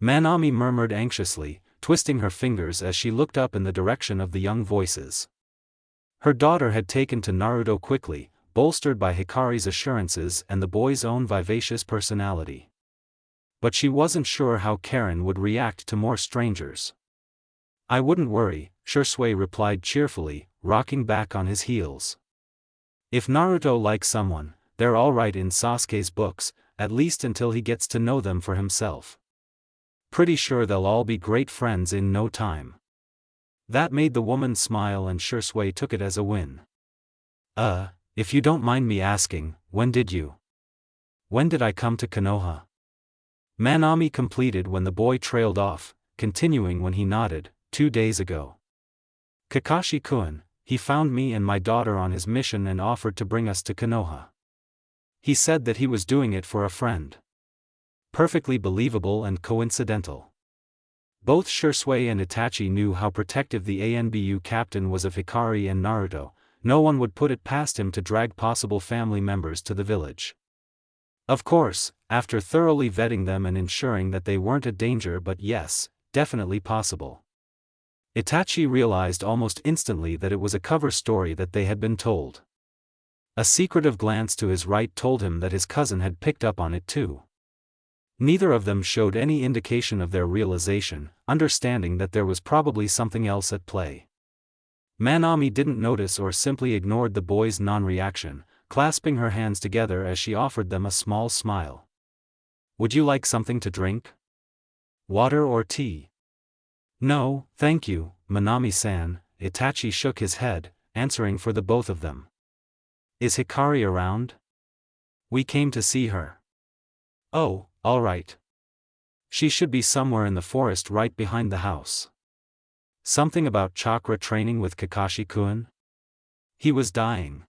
Manami murmured anxiously, twisting her fingers as she looked up in the direction of the young voices. Her daughter had taken to Naruto quickly, bolstered by Hikari's assurances and the boy's own vivacious personality. But she wasn't sure how Karen would react to more strangers. I wouldn't worry, Shisui replied cheerfully, rocking back on his heels. If Naruto likes someone, they're alright in Sasuke's books, at least until he gets to know them for himself. Pretty sure they'll all be great friends in no time. That made the woman smile, and Shisui took it as a win. If you don't mind me asking, when did I come to Konoha? Manami completed when the boy trailed off, continuing when he nodded, 2 days ago. Kakashi-kun, he found me and my daughter on his mission and offered to bring us to Konoha. He said that he was doing it for a friend. Perfectly believable and coincidental. Both Shisui and Itachi knew how protective the ANBU captain was of Hikari and Naruto. No one would put it past him to drag possible family members to the village. Of course, after thoroughly vetting them and ensuring that they weren't a danger, but yes, definitely possible. Itachi realized almost instantly that it was a cover story that they had been told. A secretive glance to his right told him that his cousin had picked up on it too. Neither of them showed any indication of their realization, understanding that there was probably something else at play. Manami didn't notice or simply ignored the boy's non-reaction, clasping her hands together as she offered them a small smile. Would you like something to drink? Water or tea? No, thank you, Manami-san. Itachi shook his head, answering for the both of them. Is Hikari around? We came to see her. Oh, all right. She should be somewhere in the forest right behind the house. Something about chakra training with Kakashi-kun? He was dying.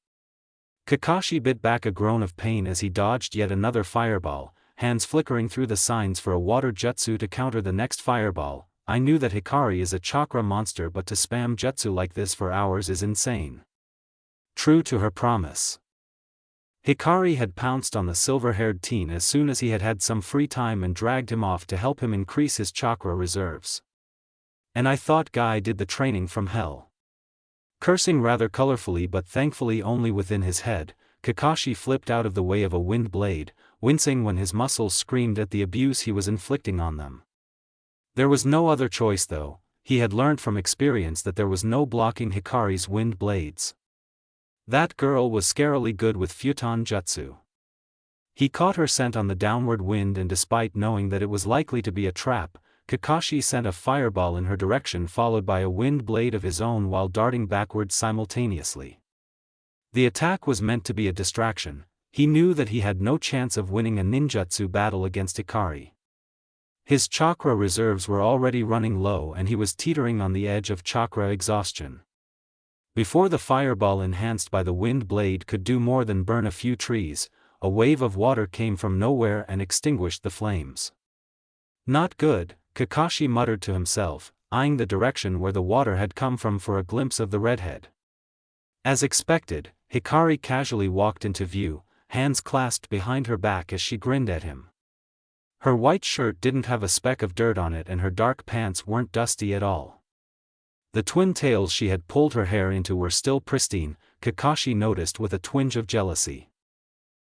Kakashi bit back a groan of pain as he dodged yet another fireball, hands flickering through the signs for a water jutsu to counter the next fireball. I knew that Hikari is a chakra monster, but to spam jutsu like this for hours is insane. True to her promise, Hikari had pounced on the silver-haired teen as soon as he had had some free time and dragged him off to help him increase his chakra reserves. And I thought Guy did the training from hell. Cursing rather colorfully but thankfully only within his head, Kakashi flipped out of the way of a wind blade, wincing when his muscles screamed at the abuse he was inflicting on them. There was no other choice though. He had learned from experience that there was no blocking Hikari's wind blades. That girl was scarily good with futon jutsu. He caught her scent on the downward wind, and despite knowing that it was likely to be a trap, Kakashi sent a fireball in her direction followed by a wind blade of his own while darting backwards simultaneously. The attack was meant to be a distraction. He knew that he had no chance of winning a ninjutsu battle against Hikari. His chakra reserves were already running low and he was teetering on the edge of chakra exhaustion. Before the fireball enhanced by the wind blade could do more than burn a few trees, a wave of water came from nowhere and extinguished the flames. Not good. Kakashi muttered to himself, eyeing the direction where the water had come from for a glimpse of the redhead. As expected, Hikari casually walked into view, hands clasped behind her back as she grinned at him. Her white shirt didn't have a speck of dirt on it and her dark pants weren't dusty at all. The twin tails she had pulled her hair into were still pristine, Kakashi noticed with a twinge of jealousy.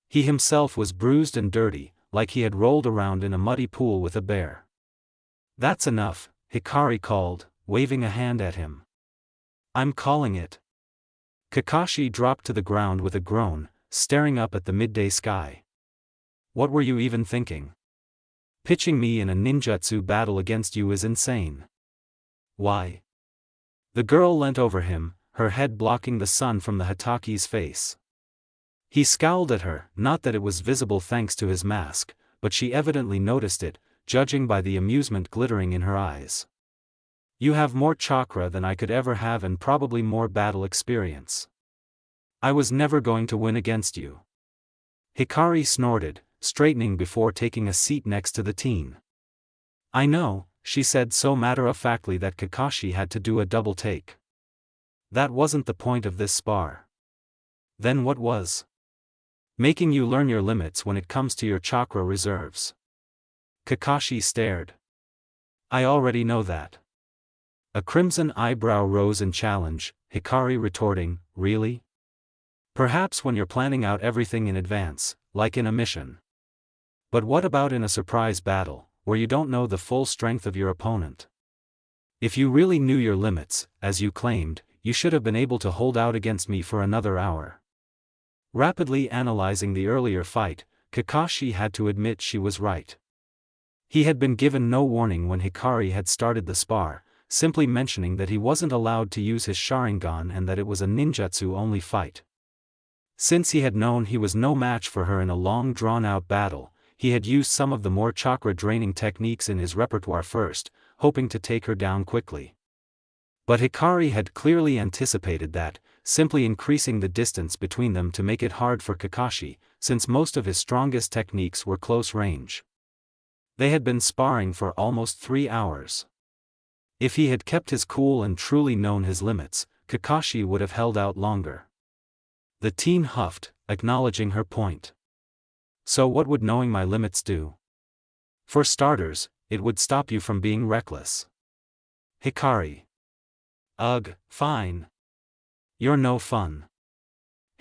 He himself was bruised and dirty, like he had rolled around in a muddy pool with a bear. "That's enough," Hikari called, waving a hand at him. "I'm calling it." Kakashi dropped to the ground with a groan, staring up at the midday sky. "What were you even thinking? Pitching me in a ninjutsu battle against you is insane." "Why?" The girl leant over him, her head blocking the sun from the Hataki's face. He scowled at her, not that it was visible thanks to his mask, but she evidently noticed it, judging by the amusement glittering in her eyes. "You have more chakra than I could ever have and probably more battle experience. I was never going to win against you." Hikari snorted, straightening before taking a seat next to the teen. "I know," she said so matter-of-factly that Kakashi had to do a double take. "That wasn't the point of this spar." "Then what was?" "Making you learn your limits when it comes to your chakra reserves." Kakashi stared. "I already know that." A crimson eyebrow rose in challenge, Hikari retorting, "Really? Perhaps when you're planning out everything in advance, like in a mission. But what about in a surprise battle, where you don't know the full strength of your opponent? If you really knew your limits, as you claimed, you should have been able to hold out against me for another hour." Rapidly analyzing the earlier fight, Kakashi had to admit she was right. He had been given no warning when Hikari had started the spar, simply mentioning that he wasn't allowed to use his Sharingan and that it was a ninjutsu-only fight. Since he had known he was no match for her in a long drawn-out battle, he had used some of the more chakra-draining techniques in his repertoire first, hoping to take her down quickly. But Hikari had clearly anticipated that, simply increasing the distance between them to make it hard for Kakashi, since most of his strongest techniques were close range. They had been sparring for almost 3 hours. If he had kept his cool and truly known his limits, Kakashi would have held out longer. The teen huffed, acknowledging her point. "So what would knowing my limits do?" "For starters, it would stop you from being reckless." Hikari. "Ugh, fine. You're no fun."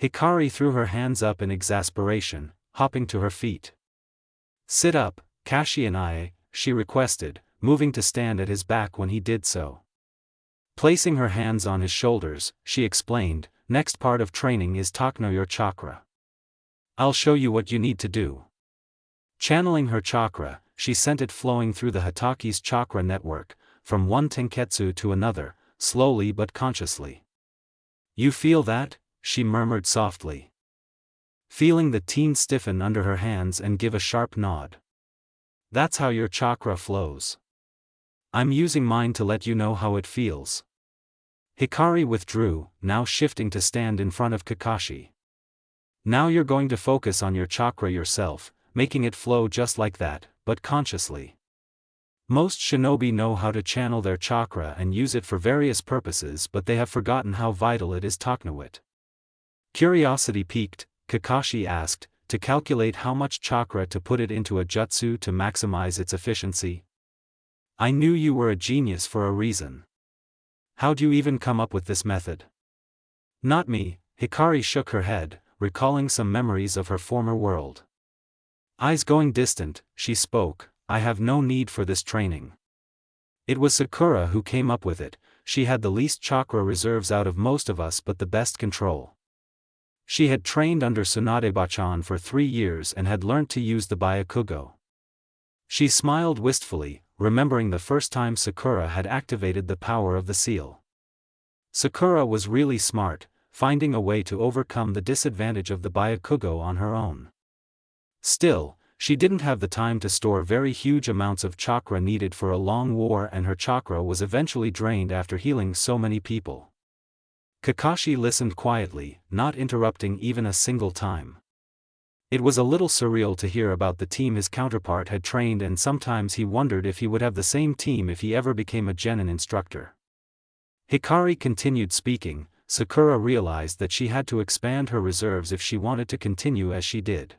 Hikari threw her hands up in exasperation, hopping to her feet. "Sit up, Kashi and I," she requested, moving to stand at his back when he did so. Placing her hands on his shoulders, she explained, "Next part of training is Takno your chakra. I'll show you what you need to do." Channeling her chakra, she sent it flowing through the Hataki's chakra network, from one tenketsu to another, slowly but consciously. "You feel that?" she murmured softly. Feeling the teen stiffen under her hands and give a sharp nod. "That's how your chakra flows. I'm using mine to let you know how it feels." Hikari withdrew, now shifting to stand in front of Kakashi. "Now you're going to focus on your chakra yourself, making it flow just like that, but consciously. Most shinobi know how to channel their chakra and use it for various purposes, but they have forgotten how vital it is to know it." Curiosity piqued, Kakashi asked, "To calculate how much chakra to put it into a jutsu to maximize its efficiency? I knew you were a genius for a reason. How'd you even come up with this method?" "Not me," Hikari shook her head, recalling some memories of her former world. Eyes going distant, she spoke, "I have no need for this training. It was Sakura who came up with it. She had the least chakra reserves out of most of us but the best control. She had trained under Tsunade-bachan for 3 years and had learnt to use the Byakugo." She smiled wistfully, remembering the first time Sakura had activated the power of the seal. Sakura was really smart, finding a way to overcome the disadvantage of the Byakugo on her own. Still, she didn't have the time to store very huge amounts of chakra needed for a long war, and her chakra was eventually drained after healing so many people. Kakashi listened quietly, not interrupting even a single time. It was a little surreal to hear about the team his counterpart had trained, and sometimes he wondered if he would have the same team if he ever became a genin instructor. Hikari continued speaking. Sakura realized that she had to expand her reserves if she wanted to continue as she did.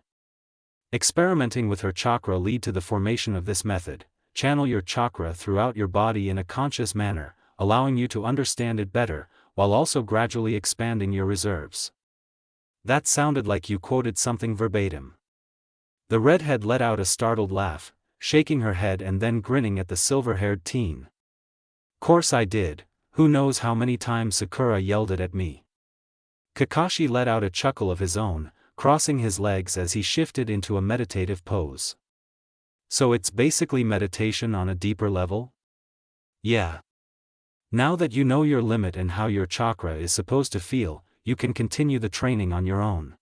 Experimenting with her chakra led to the formation of this method. Channel your chakra throughout your body in a conscious manner, allowing you to understand it better, while also gradually expanding your reserves. That sounded like you quoted something verbatim. The redhead let out a startled laugh, shaking her head and then grinning at the silver-haired teen. Course I did, who knows how many times Sakura yelled it at me. Kakashi let out a chuckle of his own, crossing his legs as he shifted into a meditative pose. So it's basically meditation on a deeper level? Yeah. Now that you know your limit and how your chakra is supposed to feel, you can continue the training on your own.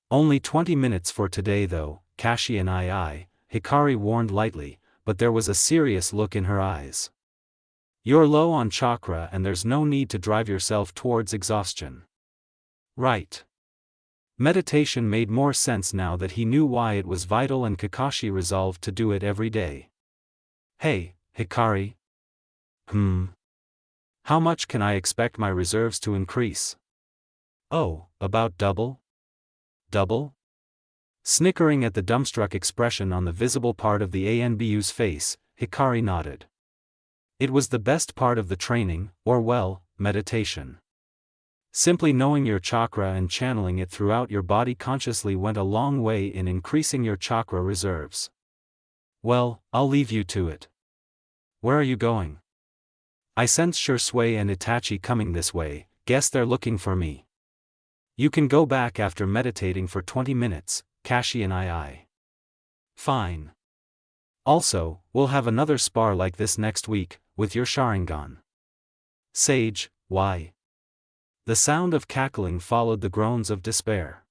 Only 20 minutes for today though, Kashi and Hikari warned lightly, but there was a serious look in her eyes. You're low on chakra and there's no need to drive yourself towards exhaustion. Right. Meditation made more sense now that he knew why it was vital, and Kakashi resolved to do it every day. Hey, Hikari. How much can I expect my reserves to increase? Oh, about double? Double? Snickering at the dumbstruck expression on the visible part of the ANBU's face, Hikari nodded. It was the best part of the training, or well, meditation. Simply knowing your chakra and channeling it throughout your body consciously went a long way in increasing your chakra reserves. Well, I'll leave you to it. Where are you going? I sense Shisui and Itachi coming this way, guess they're looking for me. You can go back after meditating for 20 minutes, Kashi and Fine. Also, we'll have another spar like this next week, with your Sharingan. Sage, why? The sound of cackling followed the groans of despair.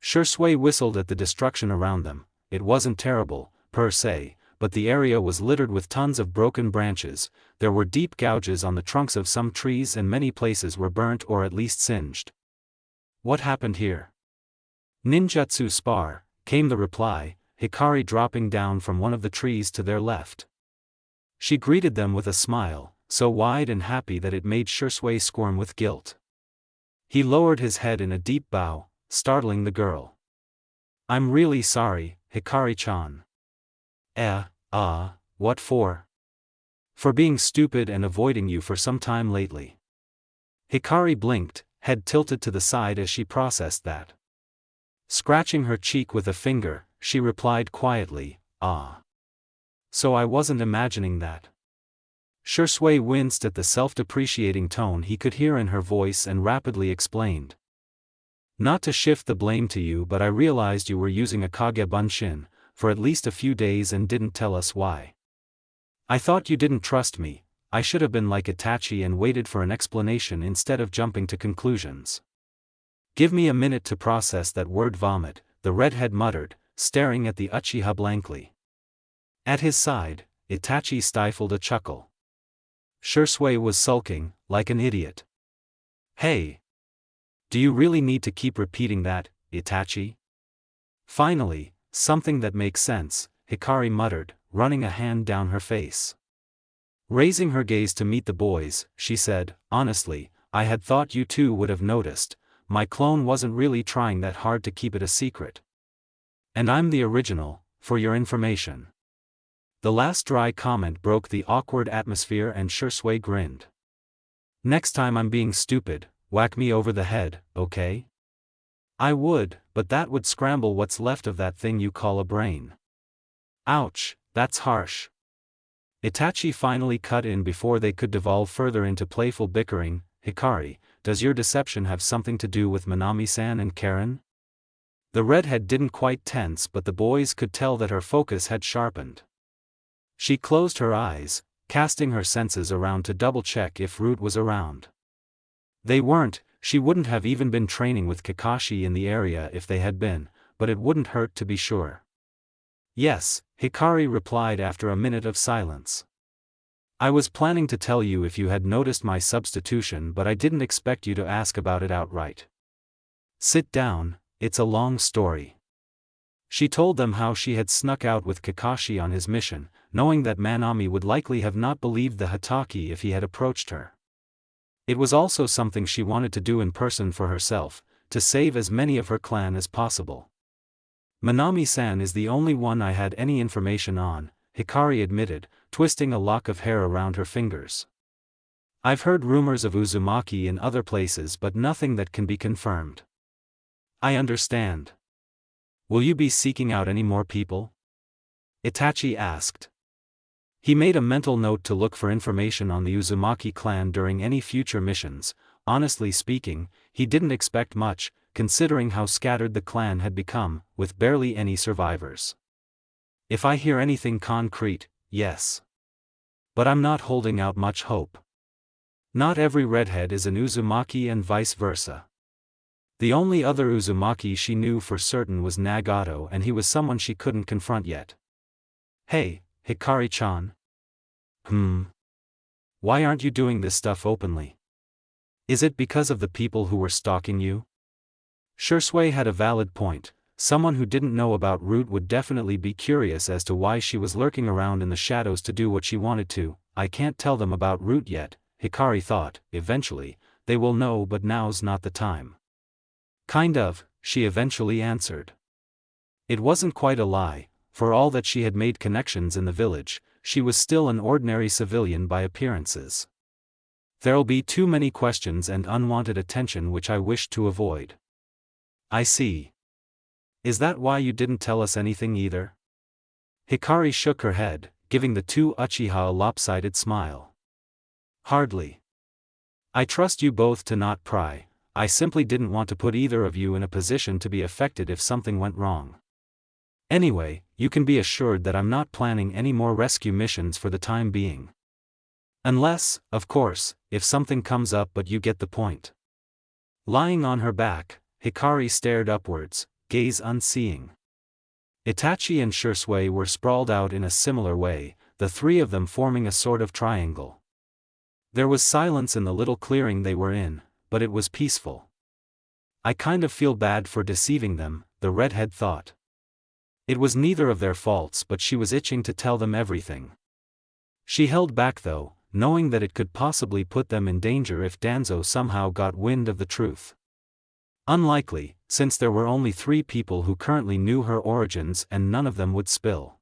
Shisui whistled at the destruction around them. It wasn't terrible, per se, but the area was littered with tons of broken branches. There were deep gouges on the trunks of some trees and many places were burnt or at least singed. What happened here? Ninjutsu spar, came the reply, Hikari dropping down from one of the trees to their left. She greeted them with a smile, so wide and happy that it made Shisui squirm with guilt. He lowered his head in a deep bow, startling the girl. I'm really sorry, Hikari-chan. What for? For being stupid and avoiding you for some time lately. Hikari blinked, head tilted to the side as she processed that. Scratching her cheek with a finger, she replied quietly, So I wasn't imagining that. Shisui winced at the self-depreciating tone he could hear in her voice and rapidly explained. Not to shift the blame to you, but I realized you were using a Kage Bunshin for at least a few days and didn't tell us why. I thought you didn't trust me. I should have been like Itachi and waited for an explanation instead of jumping to conclusions. Give me a minute to process that word vomit, the redhead muttered, staring at the Uchiha blankly. At his side, Itachi stifled a chuckle. Shisui was sulking, like an idiot. Hey! Do you really need to keep repeating that, Itachi? Finally, something that makes sense, Hikari muttered, running a hand down her face. Raising her gaze to meet the boys, she said, honestly, I had thought you two would have noticed. My clone wasn't really trying that hard to keep it a secret. And I'm the original, for your information. The last dry comment broke the awkward atmosphere and Shisui grinned. Next time I'm being stupid, whack me over the head, okay? I would, but that would scramble what's left of that thing you call a brain. Ouch, that's harsh. Itachi finally cut in before they could devolve further into playful bickering. Hikari, does your deception have something to do with Manami-san and Karen? The redhead didn't quite tense, but the boys could tell that her focus had sharpened. She closed her eyes, casting her senses around to double-check if Root was around. They weren't. She wouldn't have even been training with Kakashi in the area if they had been, but it wouldn't hurt to be sure. Yes, Hikari replied after a minute of silence. I was planning to tell you if you had noticed my substitution, but I didn't expect you to ask about it outright. Sit down, it's a long story. She told them how she had snuck out with Kakashi on his mission, knowing that Manami would likely have not believed the hokage if he had approached her. It was also something she wanted to do in person for herself, to save as many of her clan as possible. Manami-san is the only one I had any information on, Hikari admitted, twisting a lock of hair around her fingers. I've heard rumors of Uzumaki in other places but nothing that can be confirmed. I understand. Will you be seeking out any more people? Itachi asked. He made a mental note to look for information on the Uzumaki clan during any future missions. Honestly speaking, he didn't expect much, considering how scattered the clan had become, with barely any survivors. If I hear anything concrete, yes. But I'm not holding out much hope. Not every redhead is an Uzumaki and vice versa. The only other Uzumaki she knew for certain was Nagato, and he was someone she couldn't confront yet. Hey, Hikari-chan. Why aren't you doing this stuff openly? Is it because of the people who were stalking you? Shisui had a valid point. Someone who didn't know about Root would definitely be curious as to why she was lurking around in the shadows to do what she wanted to. I can't tell them about Root yet, Hikari thought. Eventually, they will know, but now's not the time. Kind of, she eventually answered. It wasn't quite a lie. For all that she had made connections in the village, she was still an ordinary civilian by appearances. There'll be too many questions and unwanted attention which I wish to avoid. I see. Is that why you didn't tell us anything either? Hikari shook her head, giving the two Uchiha a lopsided smile. Hardly. I trust you both to not pry. I simply didn't want to put either of you in a position to be affected if something went wrong. Anyway, you can be assured that I'm not planning any more rescue missions for the time being. Unless, of course, if something comes up, but you get the point. Lying on her back, Hikari stared upwards, gaze unseeing. Itachi and Shisui were sprawled out in a similar way, the three of them forming a sort of triangle. There was silence in the little clearing they were in, but it was peaceful. I kind of feel bad for deceiving them, the redhead thought. It was neither of their faults, but she was itching to tell them everything. She held back though, knowing that it could possibly put them in danger if Danzo somehow got wind of the truth. Unlikely, since there were only 3 people who currently knew her origins and none of them would spill.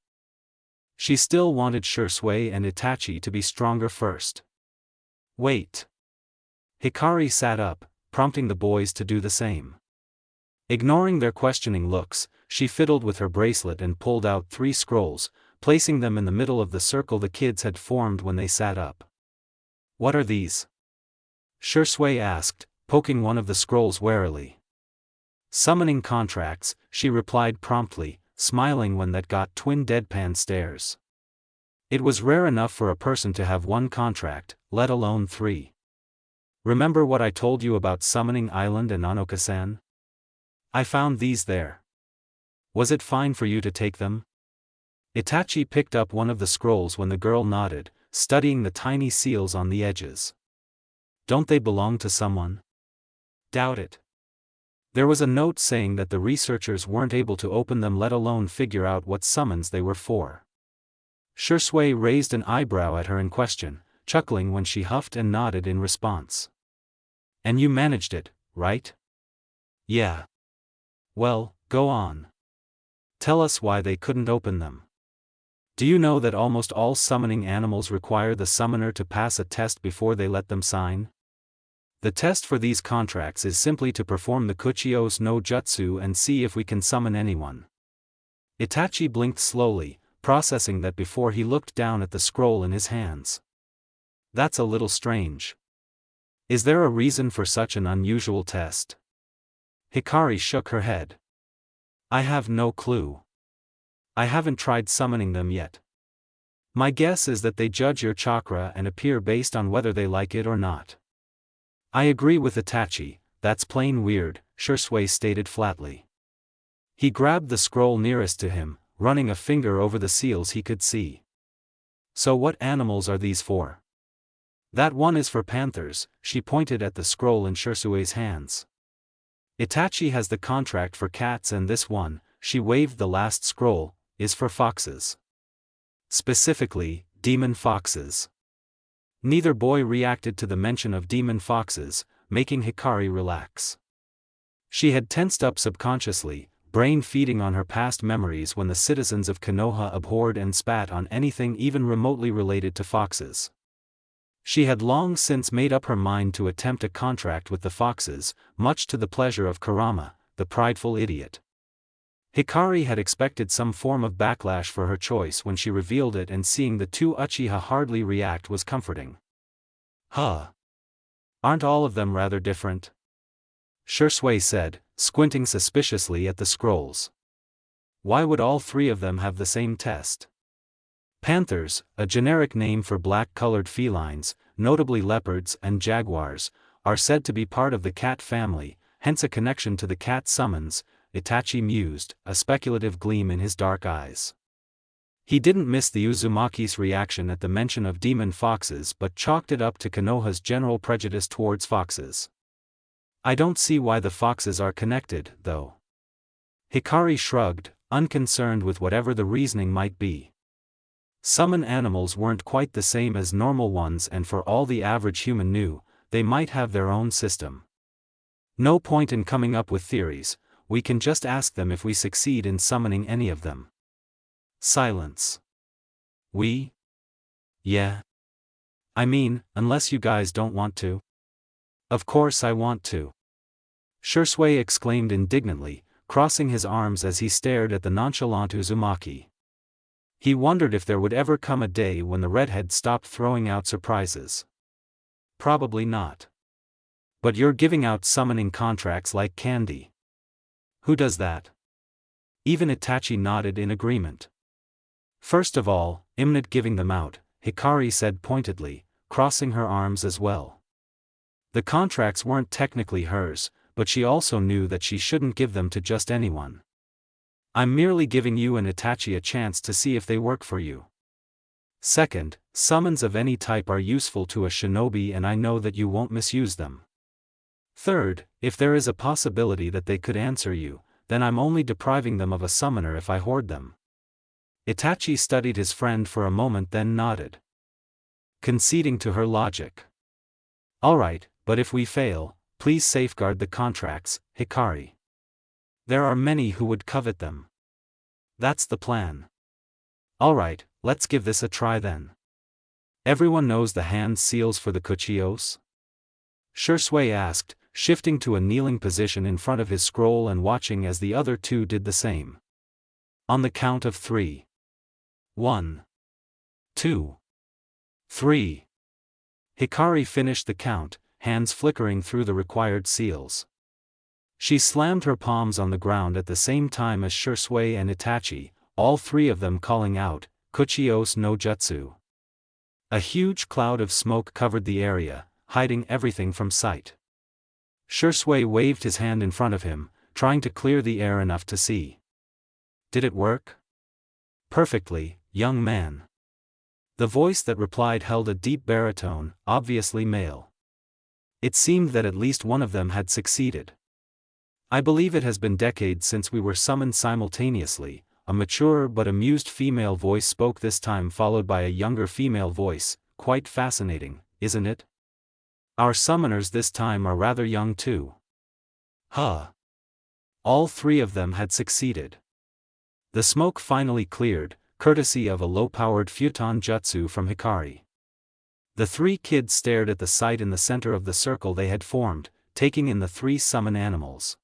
She still wanted Shisui and Itachi to be stronger first. Wait. Hikari sat up, prompting the boys to do the same. Ignoring their questioning looks, she fiddled with her bracelet and pulled out 3 scrolls, placing them in the middle of the circle the kids had formed when they sat up. What are these? Shisui asked, poking one of the scrolls warily. Summoning contracts, she replied promptly, smiling when that got twin deadpan stares. It was rare enough for a person to have 1 contract, let alone 3. Remember what I told you about Summoning Island and Anoka-san? I found these there. Was it fine for you to take them? Itachi picked up one of the scrolls when the girl nodded, studying the tiny seals on the edges. Don't they belong to someone? Doubt it. There was a note saying that the researchers weren't able to open them, let alone figure out what summons they were for. Shisui raised an eyebrow at her in question, chuckling when she huffed and nodded in response. And you managed it, right? Yeah. Well, go on. Tell us why they couldn't open them. Do you know that almost all summoning animals require the summoner to pass a test before they let them sign? The test for these contracts is simply to perform the Kuchiyos no Jutsu and see if we can summon anyone. Itachi blinked slowly, processing that before he looked down at the scroll in his hands. That's a little strange. Is there a reason for such an unusual test? Hikari shook her head. I have no clue. I haven't tried summoning them yet. My guess is that they judge your chakra and appear based on whether they like it or not. I agree with Itachi, that's plain weird, Shisui stated flatly. He grabbed the scroll nearest to him, running a finger over the seals he could see. So what animals are these for? That one is for panthers, she pointed at the scroll in Shisui's hands. Itachi has the contract for cats and this one, she waved the last scroll, is for foxes. Specifically, demon foxes. Neither boy reacted to the mention of demon foxes, making Hikari relax. She had tensed up subconsciously, brain feeding on her past memories when the citizens of Konoha abhorred and spat on anything even remotely related to foxes. She had long since made up her mind to attempt a contract with the foxes, much to the pleasure of Kurama, the prideful idiot. Hikari had expected some form of backlash for her choice when she revealed it, and seeing the two Uchiha hardly react was comforting. Huh. Aren't all of them rather different? Shisui said, squinting suspiciously at the scrolls. Why would all three of them have the same test? Panthers, a generic name for black-colored felines, notably leopards and jaguars, are said to be part of the cat family, hence a connection to the cat summons, Itachi mused, a speculative gleam in his dark eyes. He didn't miss the Uzumaki's reaction at the mention of demon foxes but chalked it up to Konoha's general prejudice towards foxes. I don't see why the foxes are connected, though. Hikari shrugged, unconcerned with whatever the reasoning might be. Summon animals weren't quite the same as normal ones, and for all the average human knew, they might have their own system. No point in coming up with theories, we can just ask them if we succeed in summoning any of them. Silence. We? Yeah. I mean, unless you guys don't want to. Of course I want to. Shisui exclaimed indignantly, crossing his arms as he stared at the nonchalant Uzumaki. He wondered if there would ever come a day when the redhead stopped throwing out surprises. Probably not. But you're giving out summoning contracts like candy. Who does that? Even Itachi nodded in agreement. First of all, I'm not giving them out, Hikari said pointedly, crossing her arms as well. The contracts weren't technically hers, but she also knew that she shouldn't give them to just anyone. I'm merely giving you and Itachi a chance to see if they work for you. Second, summons of any type are useful to a shinobi, and I know that you won't misuse them. Third, if there is a possibility that they could answer you, then I'm only depriving them of a summoner if I hoard them. Itachi studied his friend for a moment, then nodded, conceding to her logic. Alright, but if we fail, please safeguard the contracts, Hikari. There are many who would covet them. That's the plan. Alright, let's give this a try then. Everyone knows the hand seals for the kuchiyos? Shisui asked, shifting to a kneeling position in front of his scroll and watching as the other two did the same. On the count of 3. 1. 2. 3. Hikari finished the count, hands flickering through the required seals. She slammed her palms on the ground at the same time as Shisui and Itachi, all three of them calling out, Kuchiyos no Jutsu. A huge cloud of smoke covered the area, hiding everything from sight. Shisui waved his hand in front of him, trying to clear the air enough to see. Did it work? Perfectly, young man. The voice that replied held a deep baritone, obviously male. It seemed that at least one of them had succeeded. I believe it has been decades since we were summoned simultaneously. A mature but amused female voice spoke this time, followed by a younger female voice. Quite fascinating, isn't it? Our summoners this time are rather young too. Huh. All three of them had succeeded. The smoke finally cleared, courtesy of a low-powered futon jutsu from Hikari. The three kids stared at the sight in the center of the circle they had formed, taking in the three summon animals.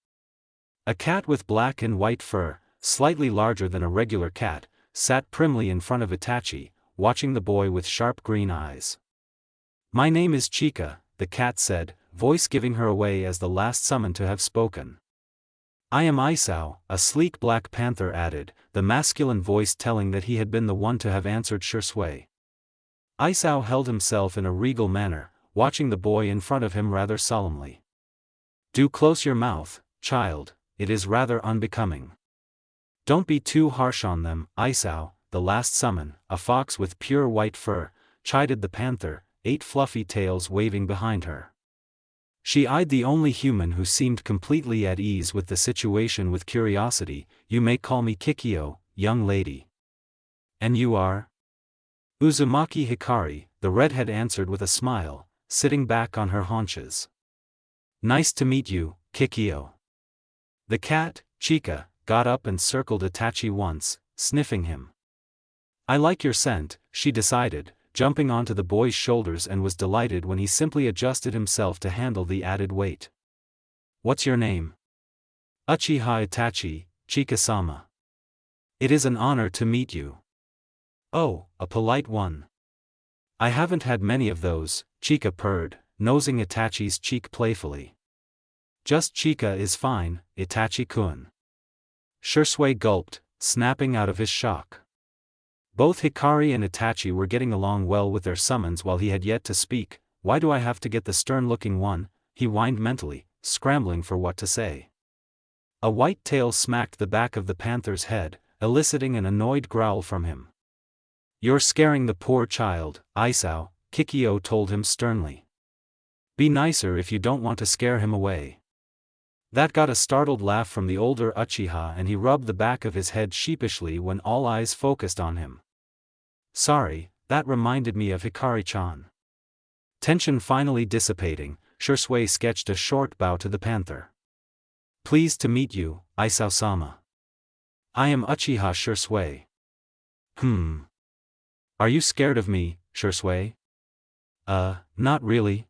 A cat with black and white fur, slightly larger than a regular cat, sat primly in front of Itachi, watching the boy with sharp green eyes. My name is Chika, the cat said, voice giving her away as the last summon to have spoken. I am Isao, a sleek black panther added, the masculine voice telling that he had been the one to have answered Shisui. Isao held himself in a regal manner, watching the boy in front of him rather solemnly. Do close your mouth, child, it is rather unbecoming. Don't be too harsh on them, Isao, the last summon, a fox with pure white fur, chided the panther, 8 fluffy tails waving behind her. She eyed the only human who seemed completely at ease with the situation with curiosity. You may call me Kikyo, young lady. And you are? Uzumaki Hikari, the redhead answered with a smile, sitting back on her haunches. Nice to meet you, Kikyo. The cat, Chika, got up and circled Itachi once, sniffing him. I like your scent, she decided, jumping onto the boy's shoulders, and was delighted when he simply adjusted himself to handle the added weight. What's your name? Uchiha Itachi, Chika-sama. It is an honor to meet you. Oh, a polite one. I haven't had many of those, Chika purred, nosing Itachi's cheek playfully. Just Chika is fine, Itachi-kun. Shisui gulped, snapping out of his shock. Both Hikari and Itachi were getting along well with their summons while he had yet to speak. Why do I have to get the stern-looking one? He whined mentally, scrambling for what to say. A white tail smacked the back of the panther's head, eliciting an annoyed growl from him. You're scaring the poor child, Isao, Kikyo told him sternly. Be nicer if you don't want to scare him away. That got a startled laugh from the older Uchiha, and he rubbed the back of his head sheepishly when all eyes focused on him. Sorry, that reminded me of Hikari-chan. Tension finally dissipating, Shisui sketched a short bow to the panther. Pleased to meet you, Isao-sama. I am Uchiha Shisui. Are you scared of me, Shisui? Not really.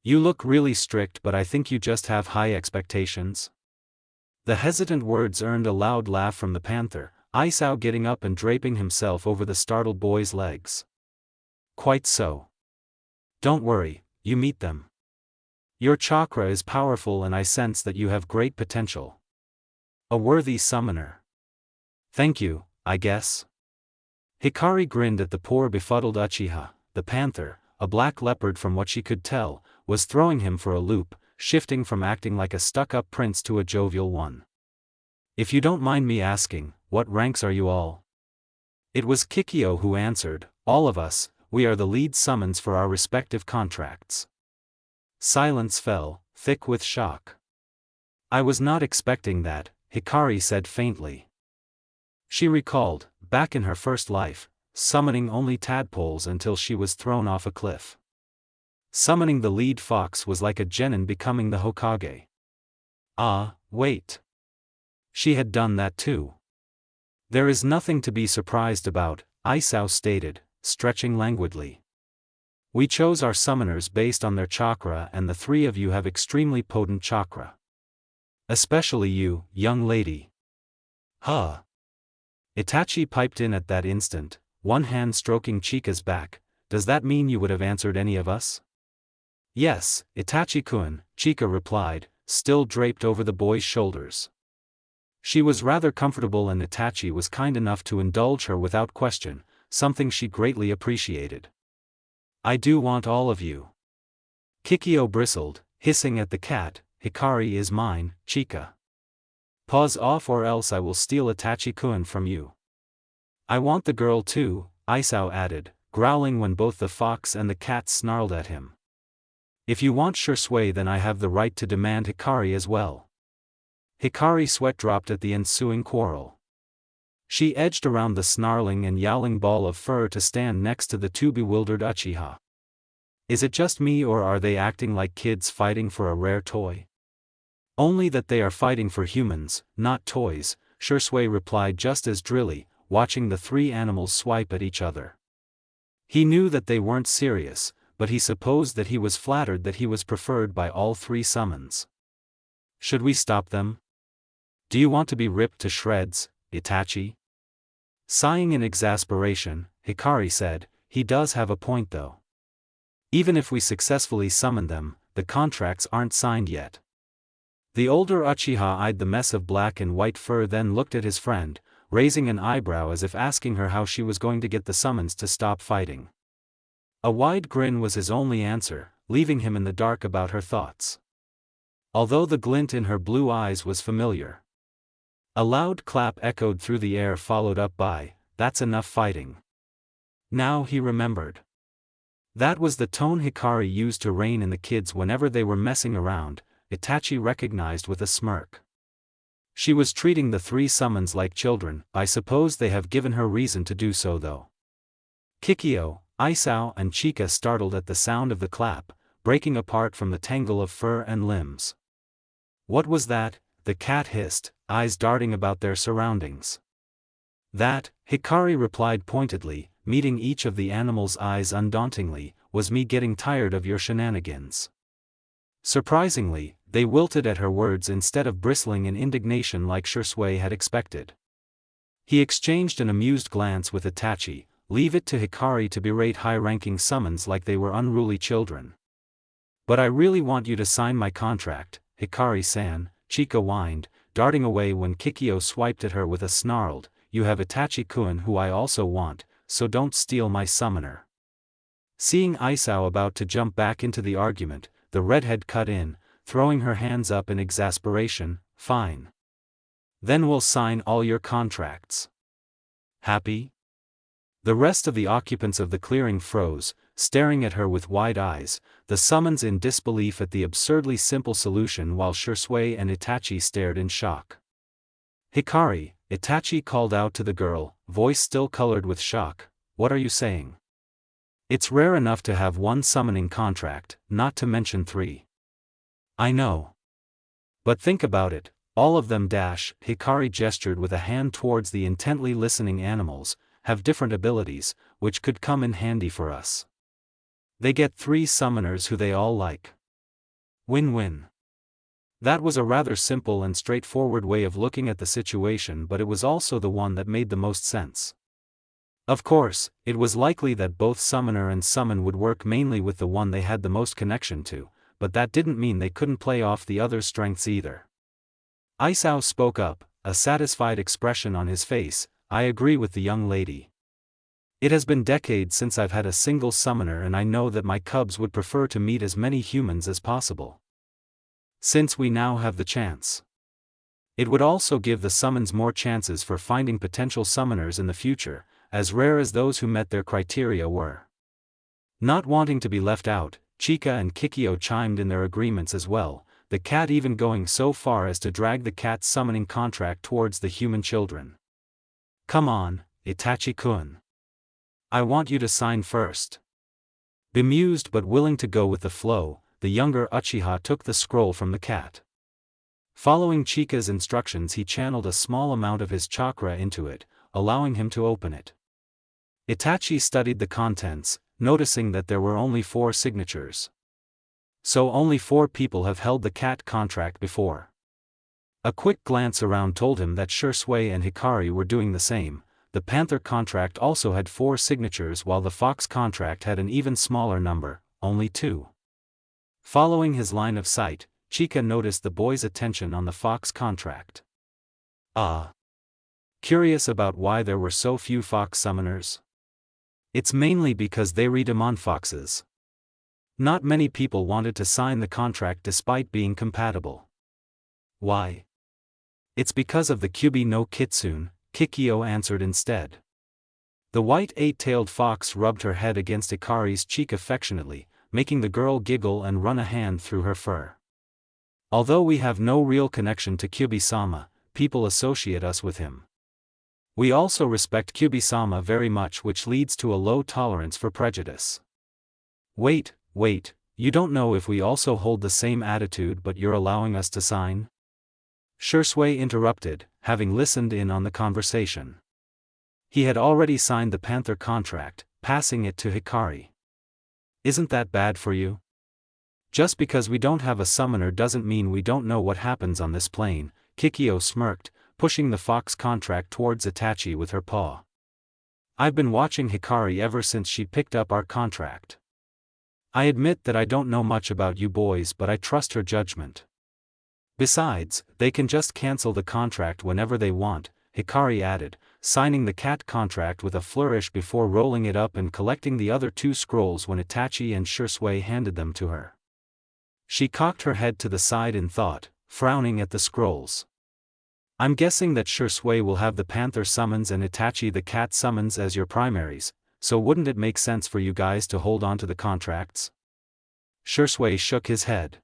You look really strict, but I think you just have high expectations. The hesitant words earned a loud laugh from the panther, Isao getting up and draping himself over the startled boy's legs. Quite so. Don't worry, you meet them. Your chakra is powerful and I sense that you have great potential. A worthy summoner. Thank you, I guess. Hikari grinned at the poor befuddled Uchiha. The panther, a black leopard from what she could tell, was throwing him for a loop, shifting from acting like a stuck-up prince to a jovial one. If you don't mind me asking, what ranks are you all? It was Kikyo who answered, all of us, we are the lead summons for our respective contracts. Silence fell, thick with shock. I was not expecting that, Hikari said faintly. She recalled, back in her first life, summoning only tadpoles until she was thrown off a cliff. Summoning the lead fox was like a genin becoming the hokage. Ah, wait. She had done that too. There is nothing to be surprised about, Isao stated, stretching languidly. We chose our summoners based on their chakra, and the three of you have extremely potent chakra. Especially you, young lady. Huh. Itachi piped in at that instant, one hand stroking Chika's back. Does that mean you would have answered any of us? Yes, Itachi-kun, Chika replied, still draped over the boy's shoulders. She was rather comfortable and Itachi was kind enough to indulge her without question, something she greatly appreciated. I do want all of you. Kikyo bristled, hissing at the cat. Hikari is mine, Chika. Paws off or else I will steal Itachi-kun from you. I want the girl too, Isao added, growling when both the fox and the cat snarled at him. If you want Shisui, then I have the right to demand Hikari as well. Hikari sweat dropped at the ensuing quarrel. She edged around the snarling and yowling ball of fur to stand next to the two bewildered Uchiha. Is it just me, or are they acting like kids fighting for a rare toy? Only that they are fighting for humans, not toys, Shisui replied just as drilly, watching the three animals swipe at each other. He knew that they weren't serious, but he supposed that he was flattered that he was preferred by all three summons. Should we stop them? Do you want to be ripped to shreds, Itachi? Sighing in exasperation, Hikari said, he does have a point though. Even if we successfully summon them, the contracts aren't signed yet. The older Uchiha eyed the mess of black and white fur, then looked at his friend, raising an eyebrow as if asking her how she was going to get the summons to stop fighting. A wide grin was his only answer, leaving him in the dark about her thoughts. Although the glint in her blue eyes was familiar. A loud clap echoed through the air, followed up by, "That's enough fighting." Now he remembered. That was the tone Hikari used to rein in the kids whenever they were messing around, Itachi recognized with a smirk. She was treating the three summons like children. I suppose they have given her reason to do so though. Kikyo, Isao and Chika startled at the sound of the clap, breaking apart from the tangle of fur and limbs. What was that? The cat hissed, eyes darting about their surroundings. That, Hikari replied pointedly, meeting each of the animal's eyes undauntingly, was me getting tired of your shenanigans. Surprisingly, they wilted at her words instead of bristling in indignation like Shisui had expected. He exchanged an amused glance with Itachi. Leave it to Hikari to berate high-ranking summons like they were unruly children. But I really want you to sign my contract, Hikari-san, Chika whined, darting away when Kikyo swiped at her with a snarled, you have Itachi-kun who I also want, so don't steal my summoner. Seeing Isao about to jump back into the argument, the redhead cut in, throwing her hands up in exasperation, fine. Then we'll sign all your contracts. Happy? The rest of the occupants of the clearing froze, staring at her with wide eyes, the summons in disbelief at the absurdly simple solution while Shisui and Itachi stared in shock. Hikari, Itachi called out to the girl, voice still colored with shock, what are you saying? It's rare enough to have one summoning contract, not to mention three. I know. But think about it, all of them Hikari gestured with a hand towards the intently listening animals, have different abilities, which could come in handy for us. They get 3 summoners who they all like. Win-win. That was a rather simple and straightforward way of looking at the situation, but it was also the one that made the most sense. Of course, it was likely that both summoner and summon would work mainly with the one they had the most connection to, but that didn't mean they couldn't play off the other's strengths either. Isao spoke up, a satisfied expression on his face. I agree with the young lady. It has been decades since I've had a single summoner and I know that my cubs would prefer to meet as many humans as possible. Since we now have the chance. It would also give the summons more chances for finding potential summoners in the future, as rare as those who met their criteria were. Not wanting to be left out, Chika and Kikyo chimed in their agreements as well, the cat even going so far as to drag the cat's summoning contract towards the human children. Come on, Itachi-kun. I want you to sign first. Bemused but willing to go with the flow, the younger Uchiha took the scroll from the cat. Following Chika's instructions, he channeled a small amount of his chakra into it, allowing him to open it. Itachi studied the contents, noticing that there were only 4 signatures. So only 4 people have held the cat contract before. A quick glance around told him that Shisui and Hikari were doing the same. The panther contract also had 4 signatures while the fox contract had an even smaller number, only 2. Following his line of sight, Chika noticed the boy's attention on the fox contract. Curious about why there were so few fox summoners? It's mainly because they read Demon foxes. Not many people wanted to sign the contract despite being compatible. Why? It's because of the Kyubi no Kitsune, Kikyo answered instead. The white 8-tailed fox rubbed her head against Hikari's cheek affectionately, making the girl giggle and run a hand through her fur. Although we have no real connection to Kyubi-sama, people associate us with him. We also respect Kyubi-sama very much, which leads to a low tolerance for prejudice. Wait, you don't know if we also hold the same attitude but you're allowing us to sign? Shisui interrupted, having listened in on the conversation. He had already signed the panther contract, passing it to Hikari. Isn't that bad for you? Just because we don't have a summoner doesn't mean we don't know what happens on this plane, Kikyo smirked, pushing the fox contract towards Itachi with her paw. I've been watching Hikari ever since she picked up our contract. I admit that I don't know much about you boys, but I trust her judgment. Besides, they can just cancel the contract whenever they want, Hikari added, signing the cat contract with a flourish before rolling it up and collecting the other 2 scrolls when Itachi and Shisui handed them to her. She cocked her head to the side in thought, frowning at the scrolls. I'm guessing that Shisui will have the panther summons and Itachi the cat summons as your primaries, so wouldn't it make sense for you guys to hold on to the contracts? Shisui shook his head.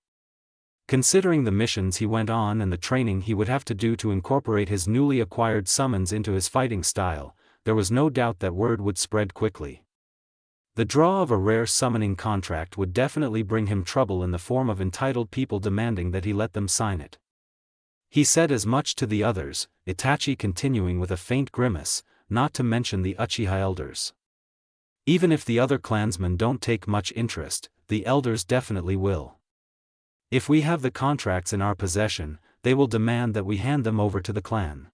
Considering the missions he went on and the training he would have to do to incorporate his newly acquired summons into his fighting style, there was no doubt that word would spread quickly. The draw of a rare summoning contract would definitely bring him trouble in the form of entitled people demanding that he let them sign it. He said as much to the others, Itachi continuing with a faint grimace, not to mention the Uchiha elders. Even if the other clansmen don't take much interest, the elders definitely will. If we have the contracts in our possession, they will demand that we hand them over to the clan.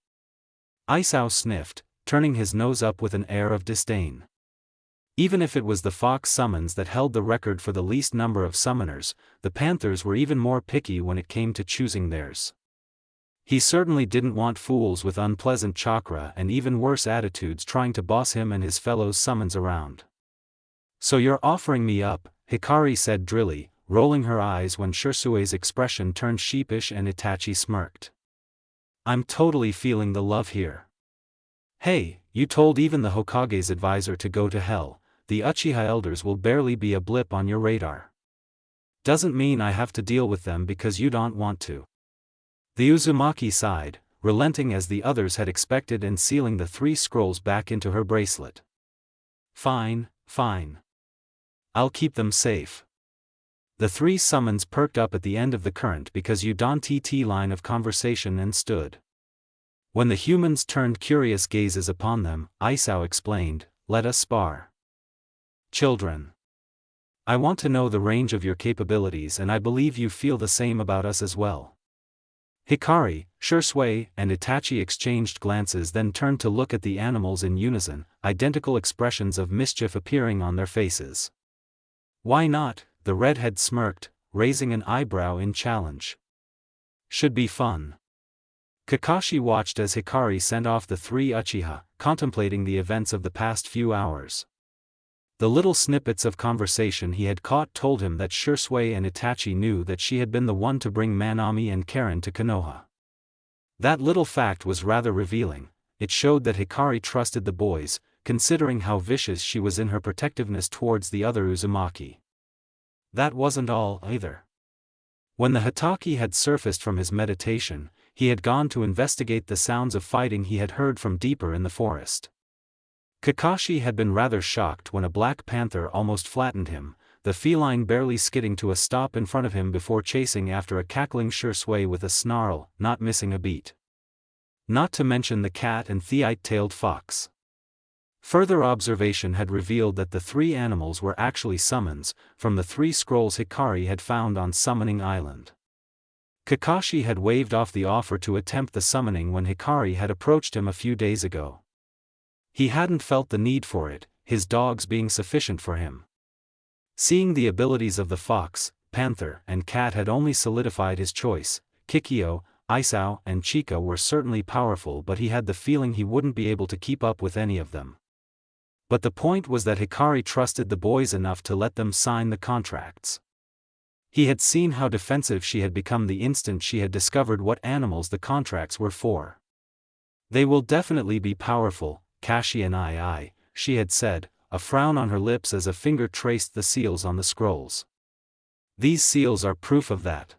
Isao sniffed, turning his nose up with an air of disdain. Even if it was the fox summons that held the record for the least number of summoners, the panthers were even more picky when it came to choosing theirs. He certainly didn't want fools with unpleasant chakra and even worse attitudes trying to boss him and his fellows summons around. So you're offering me up, Hikari said drily, rolling her eyes when Shisui's expression turned sheepish and Itachi smirked. I'm totally feeling the love here. Hey, you told even the Hokage's advisor to go to hell, the Uchiha elders will barely be a blip on your radar. Doesn't mean I have to deal with them because you don't want to. The Uzumaki sighed, relenting as the others had expected and sealing the 3 scrolls back into her bracelet. Fine, fine. I'll keep them safe. The 3 summons perked up at the end of the current because Udon-TT line of conversation and stood. When the humans turned curious gazes upon them, Isao explained, let us spar. Children. I want to know the range of your capabilities and I believe you feel the same about us as well. Hikari, Shisui, and Itachi exchanged glances then turned to look at the animals in unison, identical expressions of mischief appearing on their faces. Why not? The redhead smirked, raising an eyebrow in challenge. Should be fun. Kakashi watched as Hikari sent off the 3 Uchiha, contemplating the events of the past few hours. The little snippets of conversation he had caught told him that Shisui and Itachi knew that she had been the one to bring Manami and Karen to Konoha. That little fact was rather revealing. It showed that Hikari trusted the boys, considering how vicious she was in her protectiveness towards the other Uzumaki. That wasn't all, either. When the Hokage had surfaced from his meditation, he had gone to investigate the sounds of fighting he had heard from deeper in the forest. Kakashi had been rather shocked when a black panther almost flattened him, the feline barely skidding to a stop in front of him before chasing after a cackling Shisui with a snarl, not missing a beat. Not to mention the cat and the-tailed fox. Further observation had revealed that the 3 animals were actually summons, from the 3 scrolls Hikari had found on Summoning Island. Kakashi had waved off the offer to attempt the summoning when Hikari had approached him a few days ago. He hadn't felt the need for it, his dogs being sufficient for him. Seeing the abilities of the fox, panther, and cat had only solidified his choice. Kikyo, Isao, and Chika were certainly powerful, but he had the feeling he wouldn't be able to keep up with any of them. But the point was that Hikari trusted the boys enough to let them sign the contracts. He had seen how defensive she had become the instant she had discovered what animals the contracts were for. They will definitely be powerful, Kashi and I, she had said, a frown on her lips as a finger traced the seals on the scrolls. These seals are proof of that.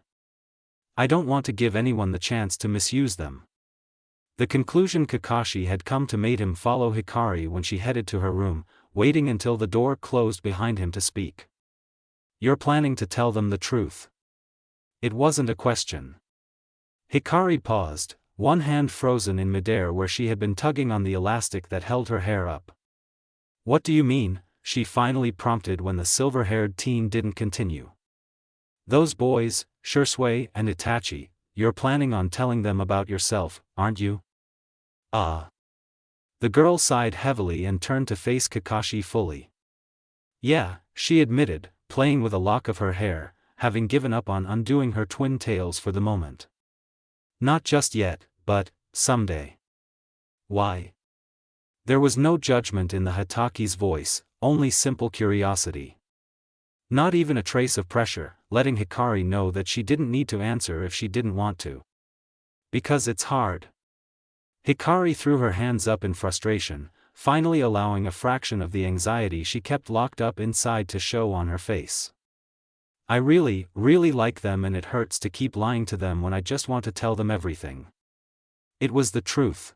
I don't want to give anyone the chance to misuse them. The conclusion Kakashi had come to made him follow Hikari when she headed to her room, waiting until the door closed behind him to speak. You're planning to tell them the truth. It wasn't a question. Hikari paused, one hand frozen in midair where she had been tugging on the elastic that held her hair up. What do you mean? She finally prompted when the silver-haired teen didn't continue. Those boys, Shisui and Itachi, you're planning on telling them about yourself, aren't you? The girl sighed heavily and turned to face Kakashi fully. Yeah, she admitted, playing with a lock of her hair, having given up on undoing her twin tails for the moment. Not just yet, but someday. Why? There was no judgment in the Hokage's voice, only simple curiosity. Not even a trace of pressure, letting Hikari know that she didn't need to answer if she didn't want to. Because it's hard. Hikari threw her hands up in frustration, finally allowing a fraction of the anxiety she kept locked up inside to show on her face. I really, really like them, and it hurts to keep lying to them when I just want to tell them everything. It was the truth.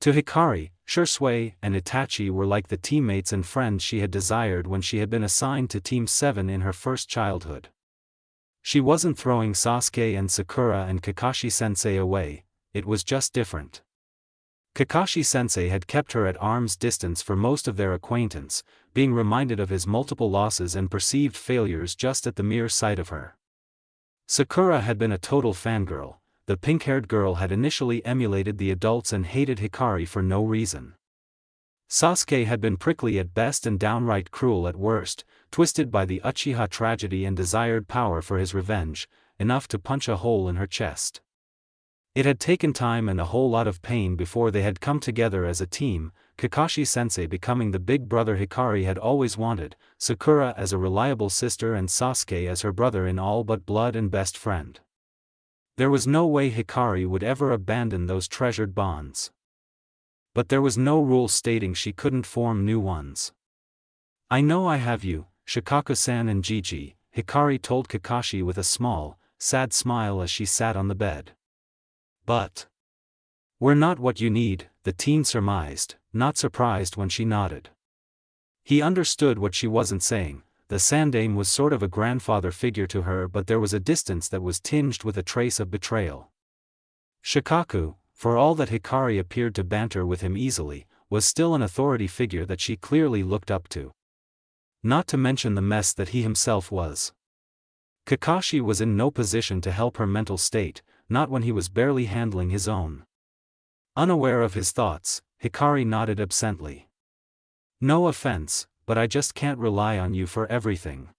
To Hikari, Shisui and Itachi were like the teammates and friends she had desired when she had been assigned to Team 7 in her first childhood. She wasn't throwing Sasuke and Sakura and Kakashi-sensei away, it was just different. Kakashi-sensei had kept her at arm's distance for most of their acquaintance, being reminded of his multiple losses and perceived failures just at the mere sight of her. Sakura had been a total fangirl. The pink-haired girl had initially emulated the adults and hated Hikari for no reason. Sasuke had been prickly at best and downright cruel at worst, twisted by the Uchiha tragedy and desired power for his revenge, enough to punch a hole in her chest. It had taken time and a whole lot of pain before they had come together as a team, Kakashi-sensei becoming the big brother Hikari had always wanted, Sakura as a reliable sister and Sasuke as her brother in all but blood and best friend. There was no way Hikari would ever abandon those treasured bonds. But there was no rule stating she couldn't form new ones. I know I have you, Shikaku-san and Gigi, Hikari told Kakashi with a small, sad smile as she sat on the bed. But we're not what you need, the teen surmised, not surprised when she nodded. He understood what she wasn't saying. The Sandaime was sort of a grandfather figure to her, but there was a distance that was tinged with a trace of betrayal. Shikaku, for all that Hikari appeared to banter with him easily, was still an authority figure that she clearly looked up to. Not to mention the mess that he himself was. Kakashi was in no position to help her mental state, not when he was barely handling his own. Unaware of his thoughts, Hikari nodded absently. No offense, but I just can't rely on you for everything.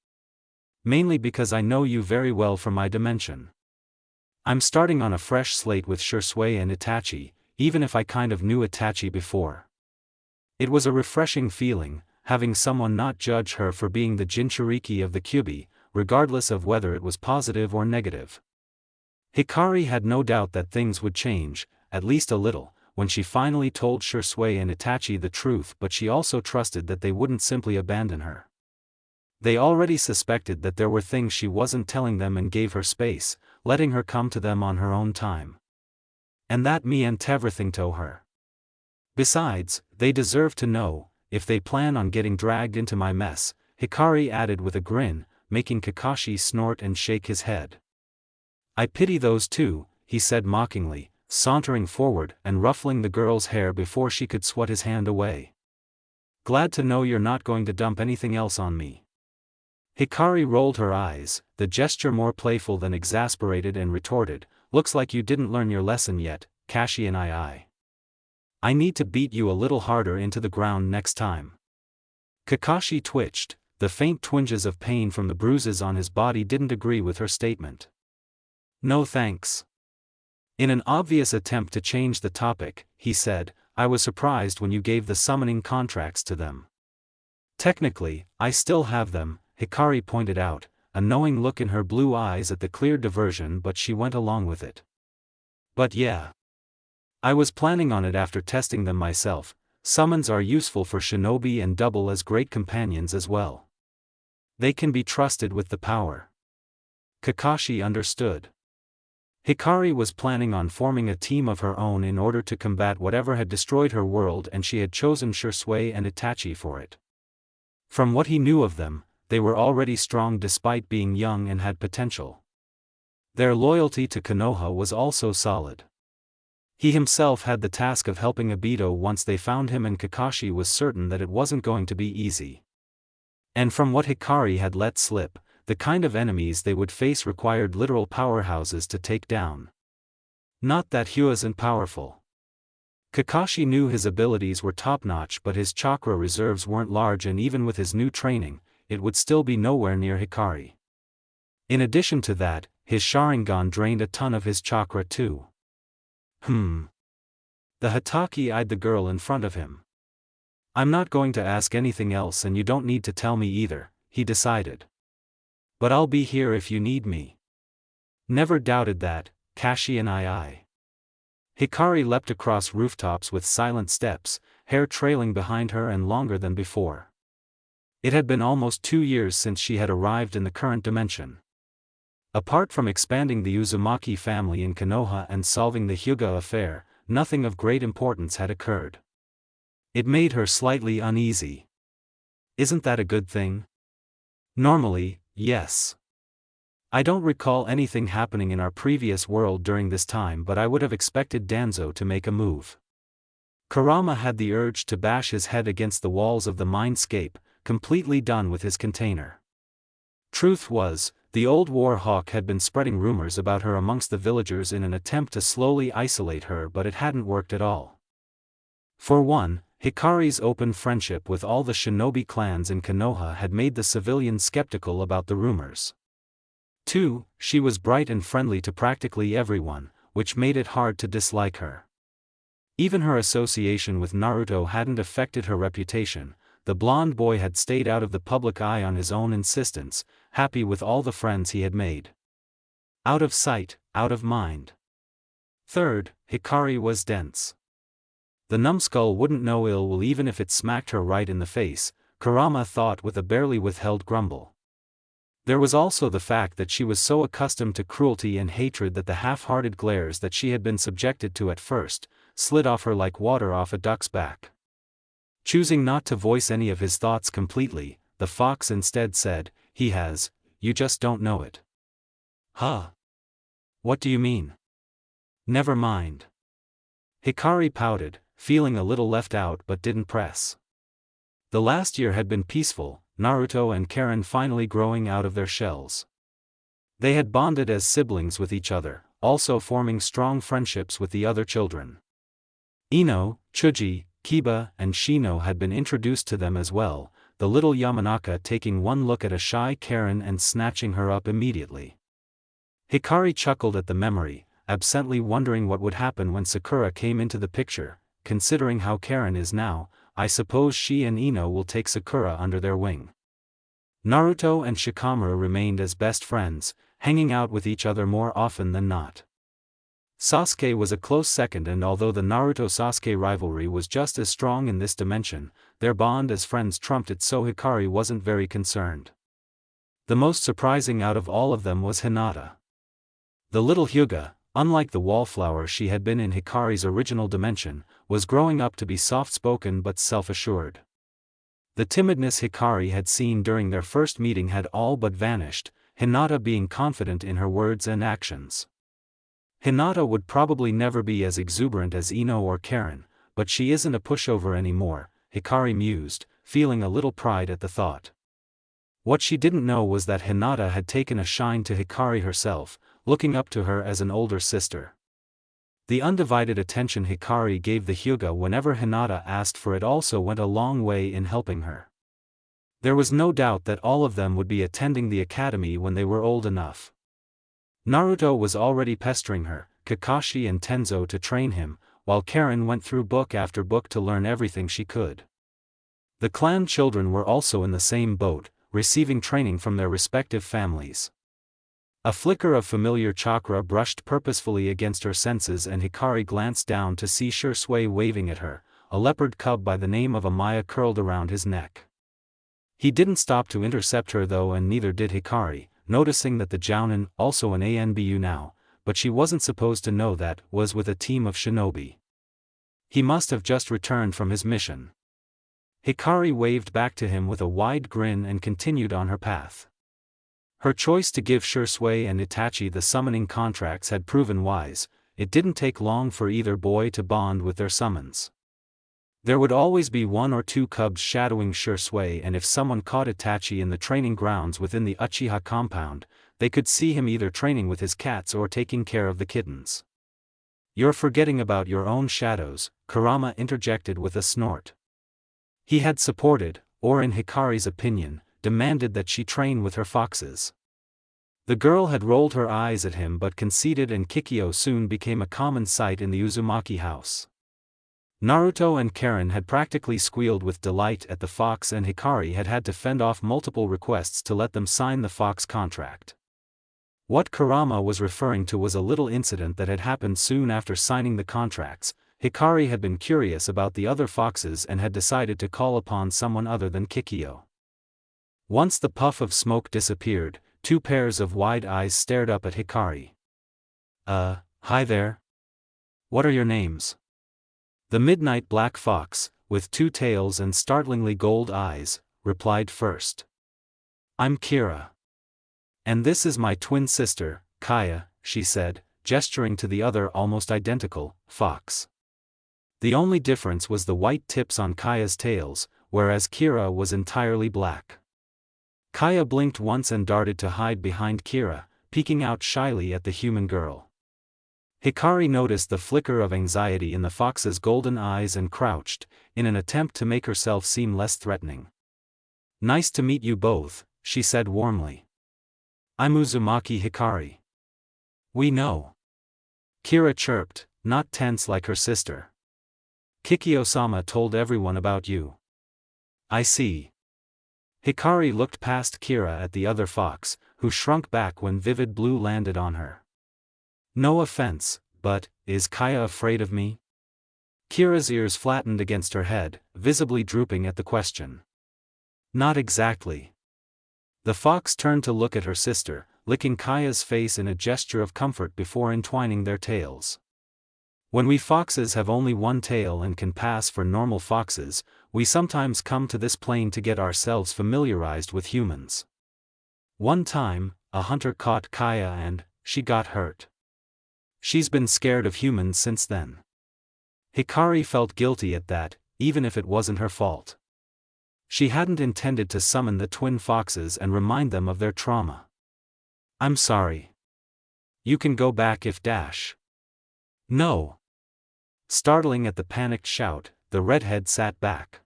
Mainly because I know you very well from my dimension. I'm starting on a fresh slate with Shisui and Itachi, even if I kind of knew Itachi before. It was a refreshing feeling, having someone not judge her for being the Jinchuriki of the Kyuubi, regardless of whether it was positive or negative. Hikari had no doubt that things would change, at least a little, when she finally told Shisui and Itachi the truth, but she also trusted that they wouldn't simply abandon her. They already suspected that there were things she wasn't telling them and gave her space, letting her come to them on her own time. And that meant everything to her. Besides, they deserve to know, if they plan on getting dragged into my mess, Hikari added with a grin, making Kakashi snort and shake his head. I pity those two, he said mockingly, sauntering forward and ruffling the girl's hair before she could swat his hand away. Glad to know you're not going to dump anything else on me. Hikari rolled her eyes, the gesture more playful than exasperated, and retorted, looks like you didn't learn your lesson yet, Kashi and I need to beat you a little harder into the ground next time. Kakashi twitched, the faint twinges of pain from the bruises on his body didn't agree with her statement. No thanks. In an obvious attempt to change the topic, he said, I was surprised when you gave the summoning contracts to them. Technically, I still have them, Hikari pointed out, a knowing look in her blue eyes at the clear diversion, but she went along with it. But yeah. I was planning on it after testing them myself. Summons are useful for shinobi and double as great companions as well. They can be trusted with the power. Kakashi understood. Hikari was planning on forming a team of her own in order to combat whatever had destroyed her world, and she had chosen Shisui and Itachi for it. From what he knew of them, they were already strong despite being young and had potential. Their loyalty to Konoha was also solid. He himself had the task of helping Obito once they found him, and Kakashi was certain that it wasn't going to be easy. And from what Hikari had let slip, the kind of enemies they would face required literal powerhouses to take down. Not that he wasn't powerful. Kakashi knew his abilities were top-notch, but his chakra reserves weren't large, and even with his new training, it would still be nowhere near Hikari. In addition to that, his Sharingan drained a ton of his chakra too. The Hatake eyed the girl in front of him. I'm not going to ask anything else, and you don't need to tell me either, he decided. But I'll be here if you need me. Never doubted that, Kashi and I. Hikari leapt across rooftops with silent steps, hair trailing behind her and longer than before. It had been almost 2 years since she had arrived in the current dimension. Apart from expanding the Uzumaki family in Konoha and solving the Hyuga affair, nothing of great importance had occurred. It made her slightly uneasy. Isn't that a good thing? Normally, yes. I don't recall anything happening in our previous world during this time, but I would have expected Danzo to make a move. Kurama had the urge to bash his head against the walls of the mindscape, completely done with his container. Truth was, the old war hawk had been spreading rumors about her amongst the villagers in an attempt to slowly isolate her, but it hadn't worked at all. For one, Hikari's open friendship with all the shinobi clans in Konoha had made the civilians skeptical about the rumors. 2, she was bright and friendly to practically everyone, which made it hard to dislike her. Even her association with Naruto hadn't affected her reputation. The blonde boy had stayed out of the public eye on his own insistence, happy with all the friends he had made. Out of sight, out of mind. 3rd, Hikari was dense. The numbskull wouldn't know ill will even if it smacked her right in the face, Kurama thought with a barely withheld grumble. There was also the fact that she was so accustomed to cruelty and hatred that the half-hearted glares that she had been subjected to at first slid off her like water off a duck's back. Choosing not to voice any of his thoughts completely, the fox instead said, "He has, you just don't know it." Huh? What do you mean? Never mind. Hikari pouted, feeling a little left out but didn't press. The last year had been peaceful, Naruto and Karen finally growing out of their shells. They had bonded as siblings with each other, also forming strong friendships with the other children. Ino, Chuji, Kiba and Shino had been introduced to them as well, the little Yamanaka taking one look at a shy Karen and snatching her up immediately. Hikari chuckled at the memory, absently wondering what would happen when Sakura came into the picture. Considering how Karen is now, I suppose she and Ino will take Sakura under their wing. Naruto and Shikamaru remained as best friends, hanging out with each other more often than not. Sasuke was a close second, and although the Naruto-Sasuke rivalry was just as strong in this dimension, their bond as friends trumped it, so Hikari wasn't very concerned. The most surprising out of all of them was Hinata. The little Hyuga, unlike the wallflower she had been in Hikari's original dimension, was growing up to be soft-spoken but self-assured. The timidness Hikari had seen during their first meeting had all but vanished, Hinata being confident in her words and actions. Hinata would probably never be as exuberant as Ino or Karen, but she isn't a pushover anymore, Hikari mused, feeling a little pride at the thought. What she didn't know was that Hinata had taken a shine to Hikari herself, looking up to her as an older sister. The undivided attention Hikari gave the Hyuga whenever Hinata asked for it also went a long way in helping her. There was no doubt that all of them would be attending the academy when they were old enough. Naruto was already pestering her, Kakashi and Tenzo to train him, while Karen went through book after book to learn everything she could. The clan children were also in the same boat, receiving training from their respective families. A flicker of familiar chakra brushed purposefully against her senses, and Hikari glanced down to see Shisui waving at her, a leopard cub by the name of Amaya curled around his neck. He didn't stop to intercept her though, and neither did Hikari, noticing that the Jounin, also an ANBU now, but she wasn't supposed to know that, was with a team of shinobi. He must have just returned from his mission. Hikari waved back to him with a wide grin and continued on her path. Her choice to give Shisui and Itachi the summoning contracts had proven wise. It didn't take long for either boy to bond with their summons. There would always be 1 or 2 cubs shadowing Shisui, and if someone caught Itachi in the training grounds within the Uchiha compound, they could see him either training with his cats or taking care of the kittens. "You're forgetting about your own shadows," Kurama interjected with a snort. He had supported, or in Hikari's opinion, demanded that she train with her foxes. The girl had rolled her eyes at him but conceded, and Kikyo soon became a common sight in the Uzumaki house. Naruto and Karen had practically squealed with delight at the fox, and Hikari had had to fend off multiple requests to let them sign the fox contract. What Kurama was referring to was a little incident that had happened soon after signing the contracts. Hikari had been curious about the other foxes and had decided to call upon someone other than Kikyo. Once the puff of smoke disappeared, two pairs of wide eyes stared up at Hikari. Hi there. What are your names? The midnight black fox, with two tails and startlingly gold eyes, replied first. I'm Kira. And this is my twin sister, Kaya, she said, gesturing to the other almost identical fox. The only difference was the white tips on Kaya's tails, whereas Kira was entirely black. Kaya blinked once and darted to hide behind Kira, peeking out shyly at the human girl. Hikari noticed the flicker of anxiety in the fox's golden eyes and crouched, in an attempt to make herself seem less threatening. Nice to meet you both, she said warmly. I'm Uzumaki Hikari. We know. Kira chirped, not tense like her sister. Kikyo-sama told everyone about you. I see. Hikari looked past Kira at the other fox, who shrunk back when vivid blue landed on her. No offense, but, is Kaya afraid of me? Kira's ears flattened against her head, visibly drooping at the question. Not exactly. The fox turned to look at her sister, licking Kaya's face in a gesture of comfort before entwining their tails. When we foxes have only one tail and can pass for normal foxes, we sometimes come to this plane to get ourselves familiarized with humans. One time, a hunter caught Kaya and she got hurt. She's been scared of humans since then. Hikari felt guilty at that, even if it wasn't her fault. She hadn't intended to summon the twin foxes and remind them of their trauma. I'm sorry. You can go back if dash. No. Startling at the panicked shout, the redhead sat back.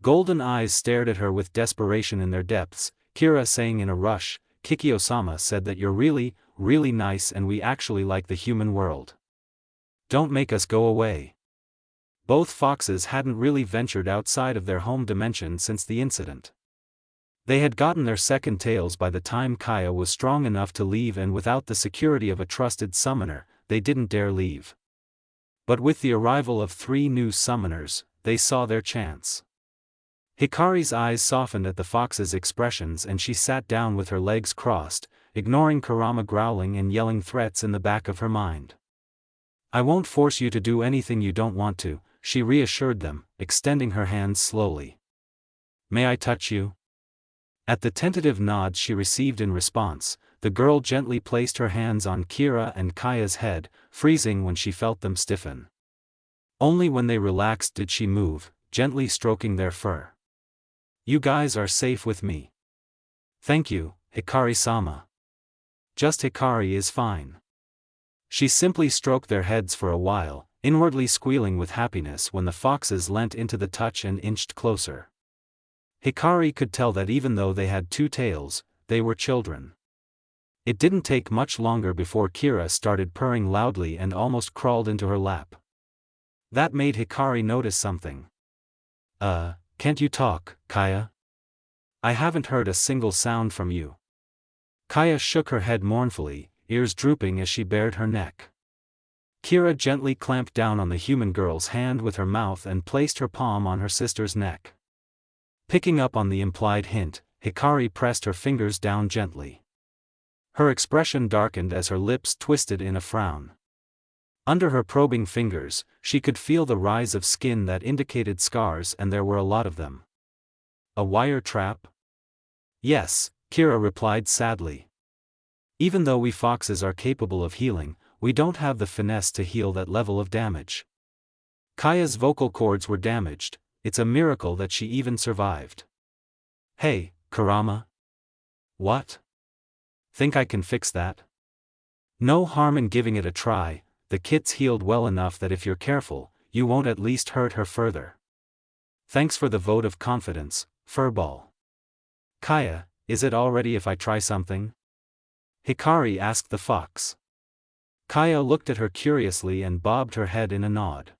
Golden eyes stared at her with desperation in their depths, Kira saying in a rush, Kikyo-sama said that you're really, really nice and we actually like the human world. Don't make us go away. Both foxes hadn't really ventured outside of their home dimension since the incident. They had gotten their second tails by the time Kaya was strong enough to leave, and without the security of a trusted summoner, they didn't dare leave. But with the arrival of 3 new summoners, they saw their chance. Hikari's eyes softened at the fox's expressions and she sat down with her legs crossed, ignoring Kurama growling and yelling threats in the back of her mind. I won't force you to do anything you don't want to, she reassured them, extending her hands slowly. May I touch you? At the tentative nods she received in response, the girl gently placed her hands on Kira and Kaya's head, freezing when she felt them stiffen. Only when they relaxed did she move, gently stroking their fur. You guys are safe with me. Thank you, Hikari-sama. Just Hikari is fine. She simply stroked their heads for a while, inwardly squealing with happiness when the foxes leant into the touch and inched closer. Hikari could tell that even though they had 2 tails, they were children. It didn't take much longer before Kira started purring loudly and almost crawled into her lap. That made Hikari notice something. Can't you talk, Kaya? I haven't heard a single sound from you. Kaya shook her head mournfully, ears drooping as she bared her neck. Kira gently clamped down on the human girl's hand with her mouth and placed her palm on her sister's neck. Picking up on the implied hint, Hikari pressed her fingers down gently. Her expression darkened as her lips twisted in a frown. Under her probing fingers, she could feel the rise of skin that indicated scars, and there were a lot of them. A wire trap? Yes, Kira replied sadly. Even though we foxes are capable of healing, we don't have the finesse to heal that level of damage. Kaya's vocal cords were damaged, it's a miracle that she even survived. Hey, Kurama? What? Think I can fix that? No harm in giving it a try, the kit's healed well enough that if you're careful, you won't at least hurt her further. Thanks for the vote of confidence, Furball. Kaya, is it already if I try something? Hikari asked the fox. Kaya looked at her curiously and bobbed her head in a nod.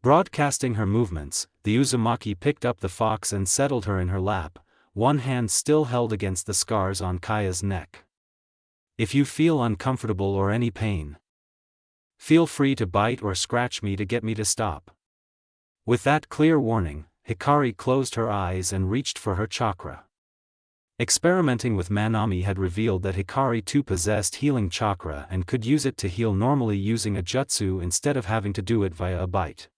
Broadcasting her movements, the Uzumaki picked up the fox and settled her in her lap, one hand still held against the scars on Kaya's neck. If you feel uncomfortable or any pain, Feel free to bite or scratch me to get me to stop. With that clear warning, Hikari closed her eyes and reached for her chakra. Experimenting with Manami had revealed that Hikari too possessed healing chakra and could use it to heal normally using a jutsu instead of having to do it via a bite.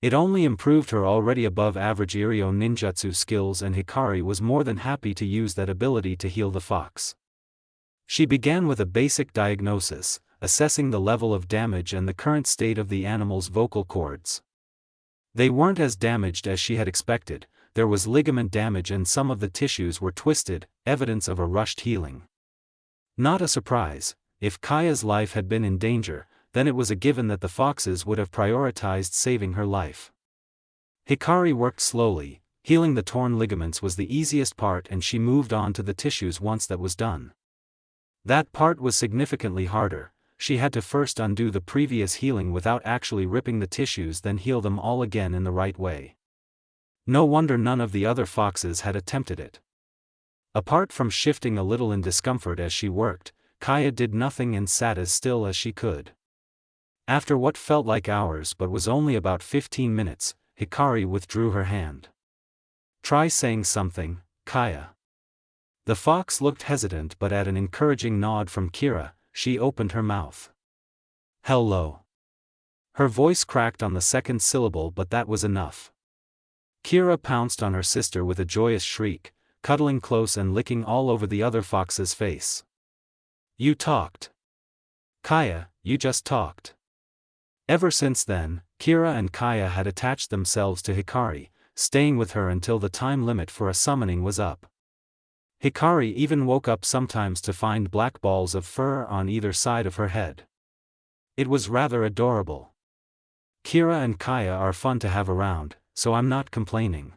It only improved her already above average Iryo ninjutsu skills, and Hikari was more than happy to use that ability to heal the fox. She began with a basic diagnosis, assessing the level of damage and the current state of the animal's vocal cords. They weren't as damaged as she had expected. There was ligament damage and some of the tissues were twisted, evidence of a rushed healing. Not a surprise. If Kaya's life had been in danger, then it was a given that the foxes would have prioritized saving her life. Hikari worked slowly. Healing the torn ligaments was the easiest part, and she moved on to the tissues once that was done. That part was significantly harder. She had to first undo the previous healing without actually ripping the tissues, then heal them all again in the right way. No wonder none of the other foxes had attempted it. Apart from shifting a little in discomfort as she worked, Kaya did nothing and sat as still as she could. After what felt like hours but was only about 15 minutes, Hikari withdrew her hand. "Try saying something, Kaya." The fox looked hesitant, but at an encouraging nod from Kira, she opened her mouth. "Hello." Her voice cracked on the second syllable, but that was enough. Kira pounced on her sister with a joyous shriek, cuddling close and licking all over the other fox's face. "You talked. Kaya, you just talked." Ever since then, Kira and Kaya had attached themselves to Hikari, staying with her until the time limit for a summoning was up. Hikari even woke up sometimes to find black balls of fur on either side of her head. It was rather adorable. Kira and Kaya are fun to have around, so I'm not complaining.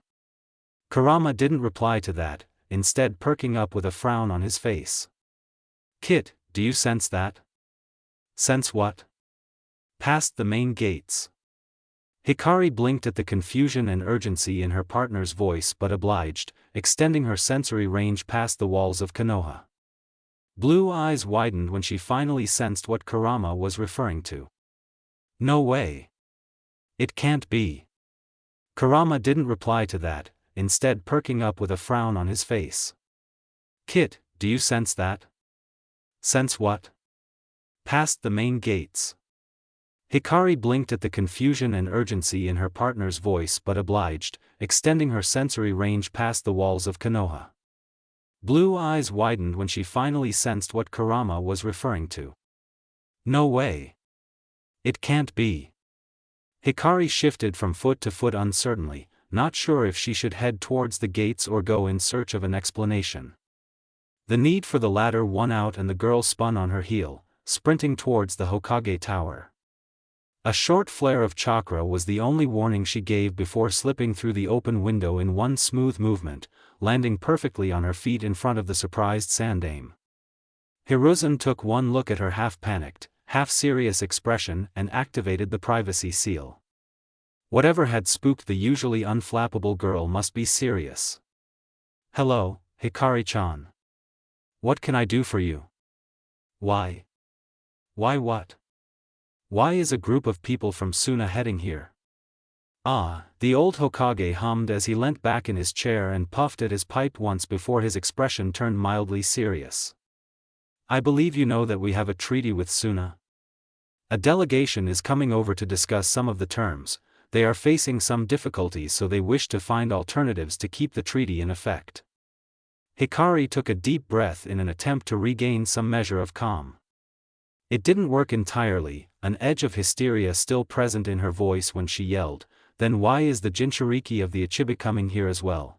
Kurama didn't reply to that, instead perking up with a frown on his face. "Kit, do you sense that?" "Sense what?" "Past the main gates." Hikari blinked at the confusion and urgency in her partner's voice but obliged, extending her sensory range past the walls of Konoha. Blue eyes widened when she finally sensed what Kurama was referring to. "No way. It can't be." Kurama didn't reply to that, instead perking up with a frown on his face. "Kit, do you sense that?" "Sense what?" "Past the main gates." Hikari blinked at the confusion and urgency in her partner's voice but obliged, extending her sensory range past the walls of Konoha. Blue eyes widened when she finally sensed what Kurama was referring to. "No way. It can't be." Hikari shifted from foot to foot uncertainly, not sure if she should head towards the gates or go in search of an explanation. The need for the latter won out and the girl spun on her heel, sprinting towards the Hokage tower. A short flare of chakra was the only warning she gave before slipping through the open window in one smooth movement, landing perfectly on her feet in front of the surprised Sandaime. Hiruzen took one look at her half-panicked, half-serious expression and activated the privacy seal. Whatever had spooked the usually unflappable girl must be serious. "Hello, Hikari-chan. What can I do for you?" "Why? Why what? Why is a group of people from Suna heading here?" "Ah," the old Hokage hummed as he leant back in his chair and puffed at his pipe once before his expression turned mildly serious. "I believe you know that we have a treaty with Suna. A delegation is coming over to discuss some of the terms. They are facing some difficulties, so they wish to find alternatives to keep the treaty in effect." Hikari took a deep breath in an attempt to regain some measure of calm. It didn't work entirely, an edge of hysteria still present in her voice when she yelled, "Then why is the Jinchuriki of the Ichibi coming here as well?"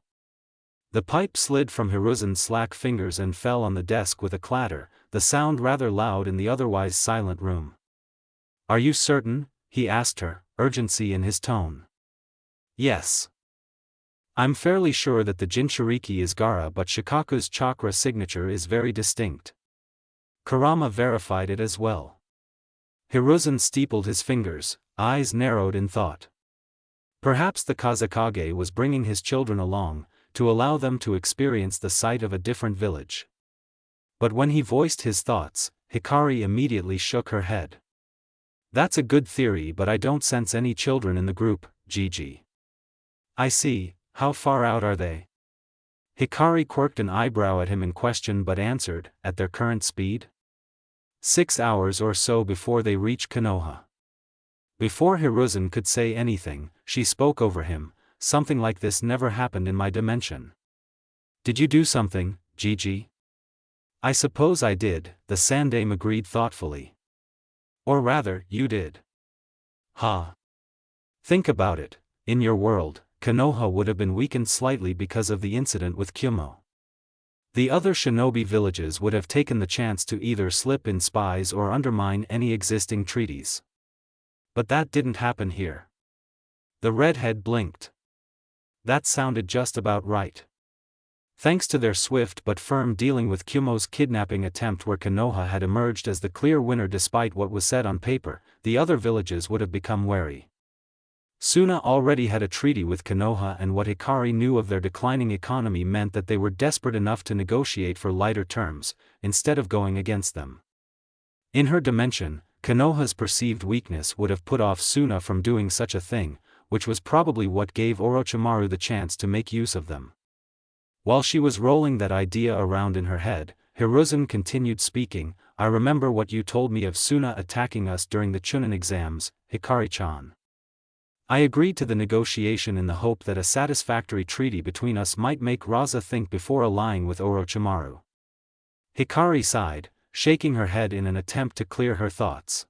The pipe slid from Hiruzen's slack fingers and fell on the desk with a clatter, the sound rather loud in the otherwise silent room. "Are you certain?" he asked her, urgency in his tone. "Yes. I'm fairly sure that the Jinchuriki is Gaara, but Shikaku's chakra signature is very distinct." Kurama verified it as well. Hiruzen steepled his fingers, eyes narrowed in thought. Perhaps the Kazekage was bringing his children along, to allow them to experience the sight of a different village. But when he voiced his thoughts, Hikari immediately shook her head. That's a good theory, but I don't sense any children in the group, Gigi. I see, how far out are they? Hikari quirked an eyebrow at him in question but answered, at their current speed? 6 hours or so before they reach Konoha. Before Hiruzen could say anything, she spoke over him. Something like this never happened in my dimension. Did you do something, Gigi? I suppose I did, the Sandame agreed thoughtfully. Or rather, you did. Ha. Think about it, in your world, Konoha would have been weakened slightly because of the incident with Kyumo. The other shinobi villages would have taken the chance to either slip in spies or undermine any existing treaties. But that didn't happen here. The redhead blinked. That sounded just about right. Thanks to their swift but firm dealing with Kyumo's kidnapping attempt, where Konoha had emerged as the clear winner despite what was said on paper, the other villages would have become wary. Suna already had a treaty with Konoha, and what Hikari knew of their declining economy meant that they were desperate enough to negotiate for lighter terms, instead of going against them. In her dimension, Konoha's perceived weakness would have put off Suna from doing such a thing, which was probably what gave Orochimaru the chance to make use of them. While she was rolling that idea around in her head, Hiruzen continued speaking. I remember what you told me of Suna attacking us during the Chunin exams, Hikari-chan. I agreed to the negotiation in the hope that a satisfactory treaty between us might make Raza think before allying with Orochimaru. Hikari sighed, shaking her head in an attempt to clear her thoughts.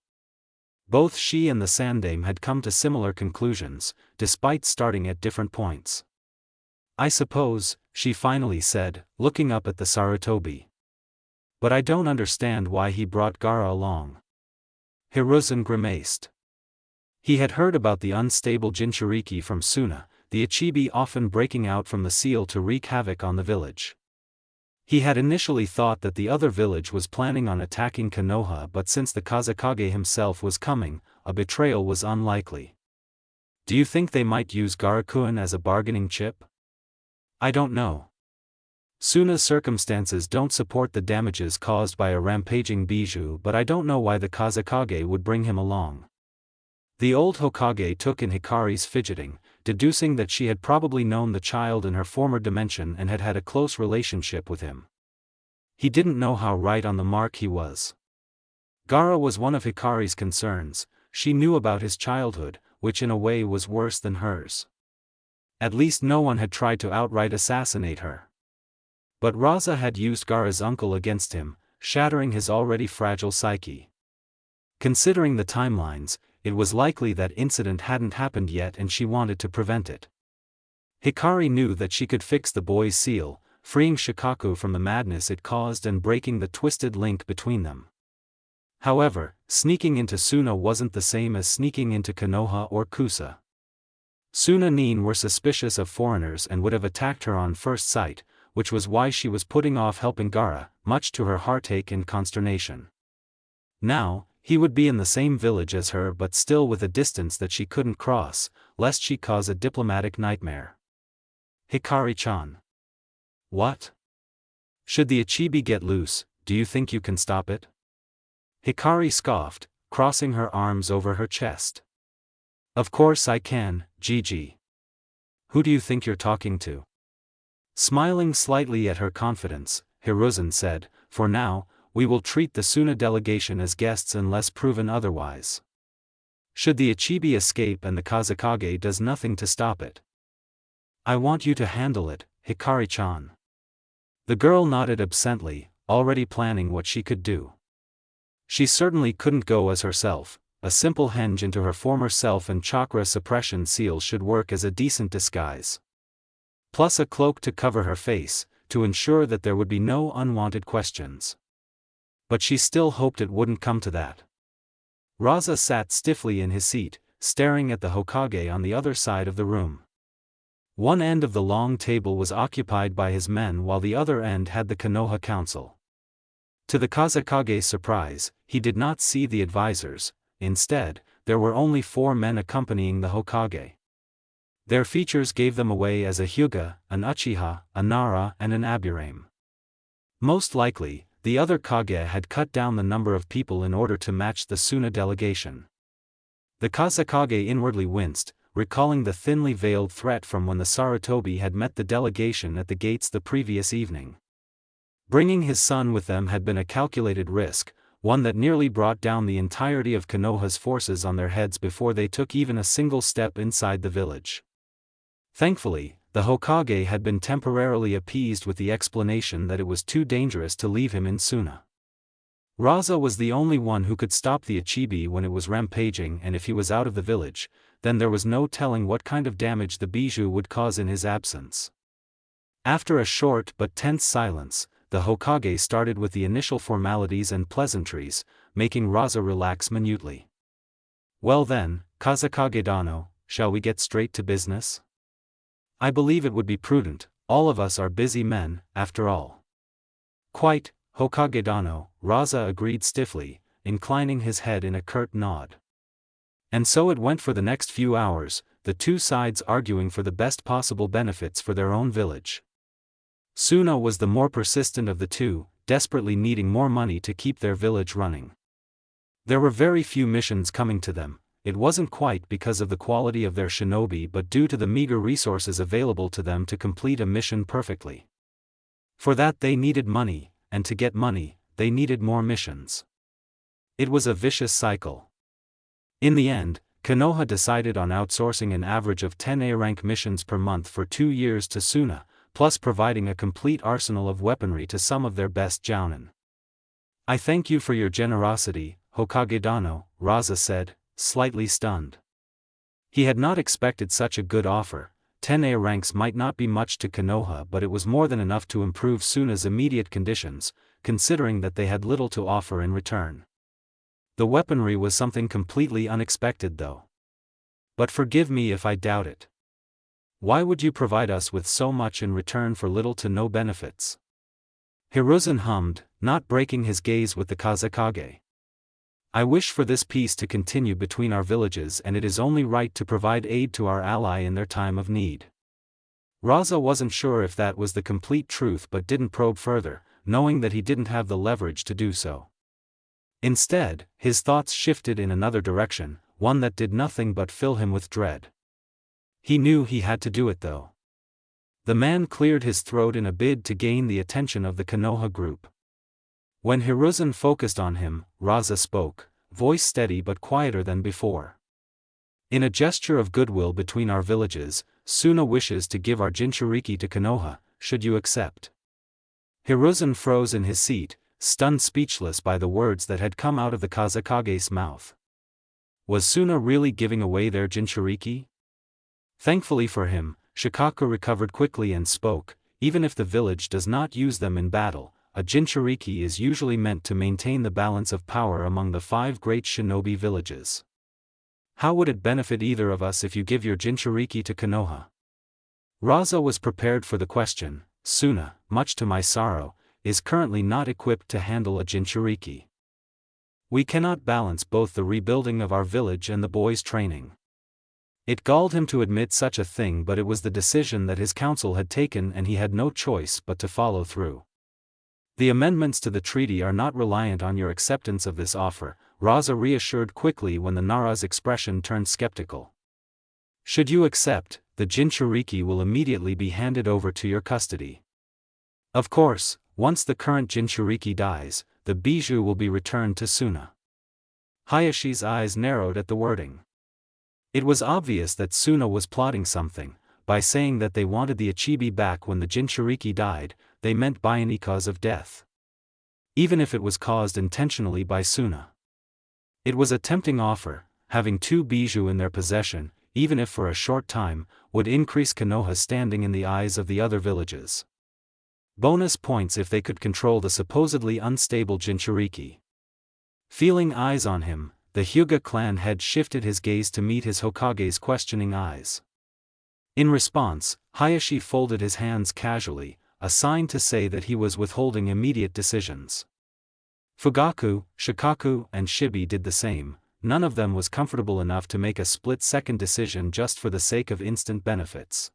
Both she and the Sandame had come to similar conclusions, despite starting at different points. I suppose, she finally said, looking up at the Sarutobi. But I don't understand why he brought Gaara along. Hiruzen grimaced. He had heard about the unstable Jinchuriki from Suna, the Ichibi often breaking out from the seal to wreak havoc on the village. He had initially thought that the other village was planning on attacking Konoha, but since the Kazekage himself was coming, a betrayal was unlikely. Do you think they might use Gaara-kun as a bargaining chip? I don't know. Suna's circumstances don't support the damages caused by a rampaging Bijou, but I don't know why the Kazekage would bring him along. The old Hokage took in Hikari's fidgeting, deducing that she had probably known the child in her former dimension and had had a close relationship with him. He didn't know how right on the mark he was. Gaara was one of Hikari's concerns. She knew about his childhood, which in a way was worse than hers. At least no one had tried to outright assassinate her. But Raza had used Gaara's uncle against him, shattering his already fragile psyche. Considering the timelines, it was likely that incident hadn't happened yet and she wanted to prevent it. Hikari knew that she could fix the boy's seal, freeing Shikaku from the madness it caused and breaking the twisted link between them. However, sneaking into Suna wasn't the same as sneaking into Konoha or Kusa. Suna Nin were suspicious of foreigners and would have attacked her on first sight, which was why she was putting off helping Gaara, much to her heartache and consternation. Now, he would be in the same village as her but still with a distance that she couldn't cross, lest she cause a diplomatic nightmare. Hikari-chan. What? Should the Ichibi get loose, do you think you can stop it? Hikari scoffed, crossing her arms over her chest. Of course I can, Gigi. Who do you think you're talking to? Smiling slightly at her confidence, Hiruzen said, for now, we will treat the Suna delegation as guests unless proven otherwise. Should the Ichibi escape and the Kazekage does nothing to stop it. I want you to handle it, Hikari-chan. The girl nodded absently, already planning what she could do. She certainly couldn't go as herself. A simple henge into her former self and chakra suppression seal should work as a decent disguise. Plus a cloak to cover her face, to ensure that there would be no unwanted questions. But she still hoped it wouldn't come to that. Raza sat stiffly in his seat, staring at the Hokage on the other side of the room. One end of the long table was occupied by his men while the other end had the Konoha Council. To the Kazekage's surprise, he did not see the advisors. Instead, there were only 4 men accompanying the Hokage. Their features gave them away as a Hyuga, an Uchiha, a Nara and an Aburame. Most likely, the other Kage had cut down the number of people in order to match the Suna delegation. The Kazekage inwardly winced, recalling the thinly veiled threat from when the Sarutobi had met the delegation at the gates the previous evening. Bringing his son with them had been a calculated risk, one that nearly brought down the entirety of Konoha's forces on their heads before they took even a single step inside the village. Thankfully, the Hokage had been temporarily appeased with the explanation that it was too dangerous to leave him in Suna. Raza was the only one who could stop the Ichibi when it was rampaging, and if he was out of the village, then there was no telling what kind of damage the Bijou would cause in his absence. After a short but tense silence, the Hokage started with the initial formalities and pleasantries, making Raza relax minutely. "Well then, Kazekage-dano, shall we get straight to business? I believe it would be prudent, all of us are busy men, after all." "Quite, Hokage-dano," Raza agreed stiffly, inclining his head in a curt nod. And so it went for the next few hours, the two sides arguing for the best possible benefits for their own village. Suna was the more persistent of the two, desperately needing more money to keep their village running. There were very few missions coming to them. It wasn't quite because of the quality of their shinobi but due to the meager resources available to them to complete a mission perfectly. For that they needed money, and to get money, they needed more missions. It was a vicious cycle. In the end, Konoha decided on outsourcing an average of 10 A-rank missions per month for 2 years to Suna, plus providing a complete arsenal of weaponry to some of their best jounin. "I thank you for your generosity, Hokage-dano," Raza said, slightly stunned. He had not expected such a good offer. 10 A ranks might not be much to Konoha, but it was more than enough to improve Suna's immediate conditions, considering that they had little to offer in return. The weaponry was something completely unexpected though. "But forgive me if I doubt it. Why would you provide us with so much in return for little to no benefits?" Hiruzen hummed, not breaking his gaze with the Kazekage. "I wish for this peace to continue between our villages, and it is only right to provide aid to our ally in their time of need." Raza wasn't sure if that was the complete truth but didn't probe further, knowing that he didn't have the leverage to do so. Instead, his thoughts shifted in another direction, one that did nothing but fill him with dread. He knew he had to do it though. The man cleared his throat in a bid to gain the attention of the Konoha group. When Hiruzen focused on him, Raza spoke, voice steady but quieter than before. "In a gesture of goodwill between our villages, Suna wishes to give our Jinchuriki to Konoha, should you accept?" Hiruzen froze in his seat, stunned speechless by the words that had come out of the Kazekage's mouth. Was Suna really giving away their Jinchuriki? Thankfully for him, Shikaku recovered quickly and spoke, "Even if the village does not use them in battle, a Jinchuriki is usually meant to maintain the balance of power among the 5 great shinobi villages. How would it benefit either of us if you give your Jinchuriki to Konoha?" Raza was prepared for the question. "Suna, much to my sorrow, is currently not equipped to handle a Jinchuriki. We cannot balance both the rebuilding of our village and the boy's training." It galled him to admit such a thing, but it was the decision that his council had taken and he had no choice but to follow through. "The amendments to the treaty are not reliant on your acceptance of this offer," Raza reassured quickly when the Nara's expression turned skeptical. "Should you accept, the Jinchuriki will immediately be handed over to your custody. Of course, once the current Jinchuriki dies, the bijou will be returned to Suna." Hayashi's eyes narrowed at the wording. It was obvious that Suna was plotting something. By saying that they wanted the Ichibi back when the Jinchuriki died, they meant by any cause of death. Even if it was caused intentionally by Suna. It was a tempting offer. Having 2 bijou in their possession, even if for a short time, would increase Konoha's standing in the eyes of the other villages. Bonus points if they could control the supposedly unstable Jinchuriki. Feeling eyes on him, the Hyuga clan head shifted his gaze to meet his Hokage's questioning eyes. In response, Hayashi folded his hands casually, a sign to say that he was withholding immediate decisions. Fugaku, Shikaku, and Shibi did the same. None of them was comfortable enough to make a split-second decision just for the sake of instant benefits.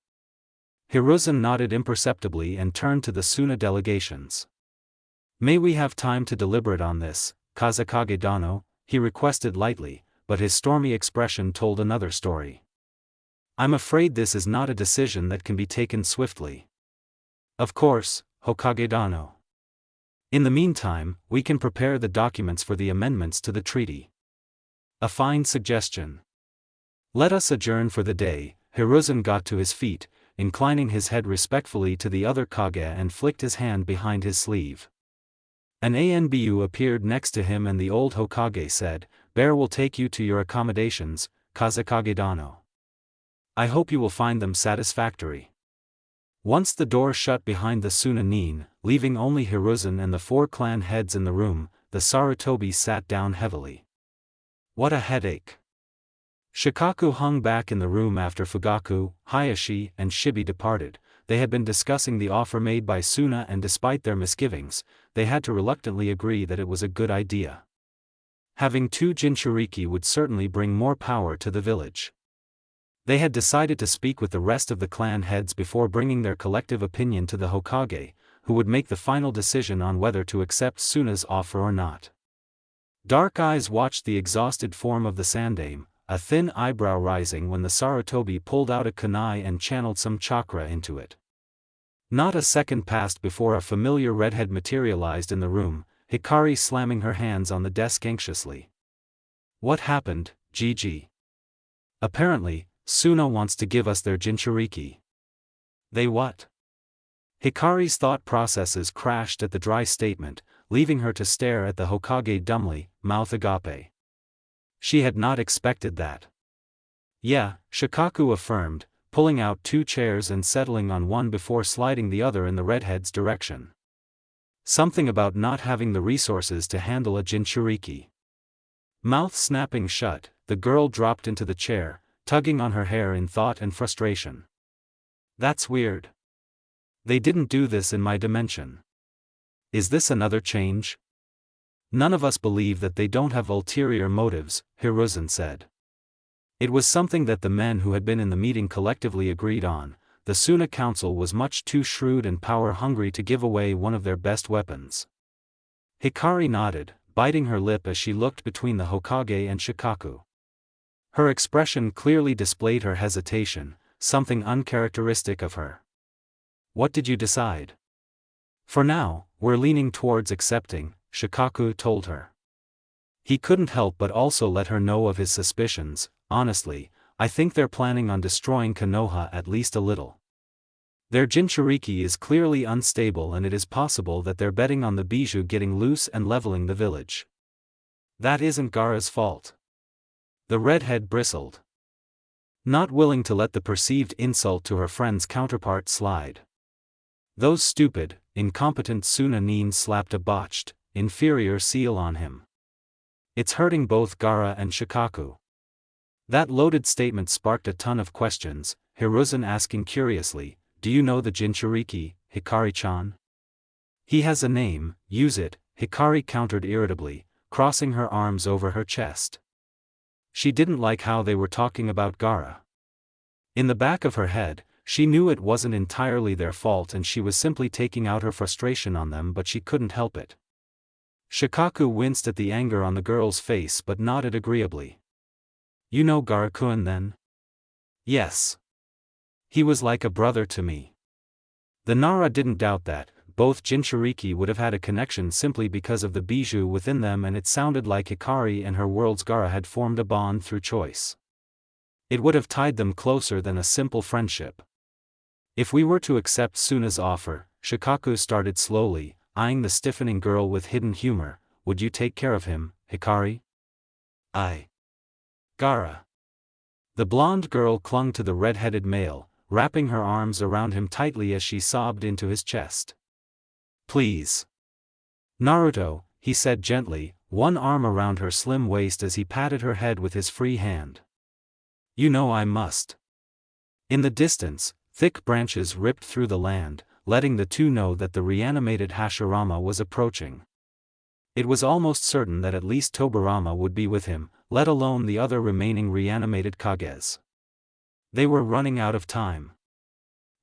Hiruzen nodded imperceptibly and turned to the Suna delegations. "May we have time to deliberate on this, Kazekage-dano?" he requested lightly, but his stormy expression told another story. I'm afraid this is not a decision that can be taken swiftly. Of course, Hokage Dano. In the meantime, we can prepare the documents for the amendments to the treaty. A fine suggestion. Let us adjourn for the day. Hiruzen got to his feet, inclining his head respectfully to the other Kage and flicked his hand behind his sleeve. An Anbu appeared next to him and the old Hokage said, "Bear will take you to your accommodations, Kazekage Dano. I hope you will find them satisfactory." Once the door shut behind the Sunanin, leaving only Hiruzen and the 4 clan heads in the room, the Sarutobi sat down heavily. What a headache. Shikaku hung back in the room after Fugaku, Hayashi, and Shibi departed. They had been discussing the offer made by Suna and despite their misgivings, they had to reluctantly agree that it was a good idea. Having 2 Jinchuriki would certainly bring more power to the village. They had decided to speak with the rest of the clan heads before bringing their collective opinion to the Hokage, who would make the final decision on whether to accept Suna's offer or not. Dark eyes watched the exhausted form of the Sandaime, a thin eyebrow rising when the Sarutobi pulled out a kunai and channeled some chakra into it. Not a second passed before a familiar redhead materialized in the room, Hikari slamming her hands on the desk anxiously. What happened, Gigi? Apparently, Suna wants to give us their Jinchuriki. They what? Hikari's thought processes crashed at the dry statement, leaving her to stare at the Hokage dumbly, mouth agape. She had not expected that. Yeah, Shikaku affirmed, pulling out 2 chairs and settling on one before sliding the other in the redhead's direction. Something about not having the resources to handle a Jinchuriki. Mouth snapping shut, the girl dropped into the chair, tugging on her hair in thought and frustration. That's weird. They didn't do this in my dimension. Is this another change? None of us believe that they don't have ulterior motives, Hiruzen said. It was something that the men who had been in the meeting collectively agreed on. The Suna Council was much too shrewd and power-hungry to give away one of their best weapons. Hikari nodded, biting her lip as she looked between the Hokage and Shikaku. Her expression clearly displayed her hesitation, something uncharacteristic of her. What did you decide? For now, we're leaning towards accepting, Shikaku told her. He couldn't help but also let her know of his suspicions. Honestly, I think they're planning on destroying Konoha at least a little. Their Jinchuriki is clearly unstable and it is possible that they're betting on the bijou getting loose and leveling the village. That isn't Gaara's fault. The redhead bristled. Not willing to let the perceived insult to her friend's counterpart slide. Those stupid, incompetent Sunanin slapped a botched, inferior seal on him. It's hurting both Gaara and Shikaku. That loaded statement sparked a ton of questions, Hiruzen asking curiously, do you know the Jinchuriki, Hikari-chan? He has a name, use it, Hikari countered irritably, crossing her arms over her chest. She didn't like how they were talking about Gaara. In the back of her head, she knew it wasn't entirely their fault and she was simply taking out her frustration on them, but she couldn't help it. Shikaku winced at the anger on the girl's face but nodded agreeably. You know Gaara-kun then? Yes. He was like a brother to me. The Nara didn't doubt that. Both Jinchuriki would have had a connection simply because of the bijou within them, and it sounded like Hikari and her world's Gaara had formed a bond through choice. It would have tied them closer than a simple friendship. If we were to accept Suna's offer, Shikaku started slowly, eyeing the stiffening girl with hidden humor, would you take care of him, Hikari? Gaara. The blonde girl clung to the red-headed male, wrapping her arms around him tightly as she sobbed into his chest. Please. Naruto, he said gently, one arm around her slim waist as he patted her head with his free hand. You know I must. In the distance, thick branches ripped through the land, letting the two know that the reanimated Hashirama was approaching. It was almost certain that at least Tobirama would be with him, let alone the other remaining reanimated Kages. They were running out of time.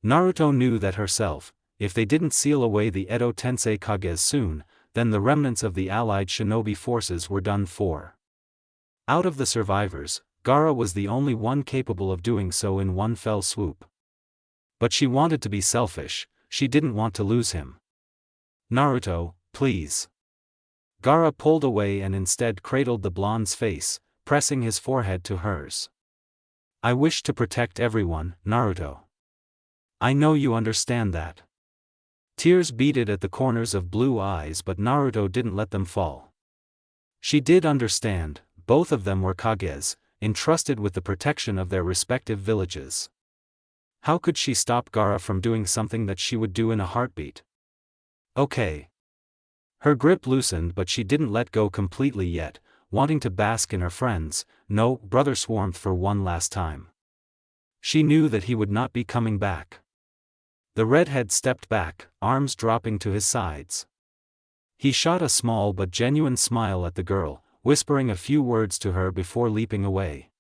Naruto knew that herself. If they didn't seal away the Edo Tensei Kages soon, then the remnants of the allied shinobi forces were done for. Out of the survivors, Gaara was the only one capable of doing so in one fell swoop. But she wanted to be selfish, she didn't want to lose him. Naruto, please. Gaara pulled away and instead cradled the blonde's face, pressing his forehead to hers. I wish to protect everyone, Naruto. I know you understand that. Tears beaded at the corners of blue eyes, but Naruto didn't let them fall. She did understand, both of them were Kages, entrusted with the protection of their respective villages. How could she stop Gaara from doing something that she would do in a heartbeat? Okay. Her grip loosened, but she didn't let go completely yet, wanting to bask in her friend's, no, brother's warmth for one last time. She knew that he would not be coming back. The redhead stepped back, arms dropping to his sides. He shot a small but genuine smile at the girl, whispering a few words to her before leaping away.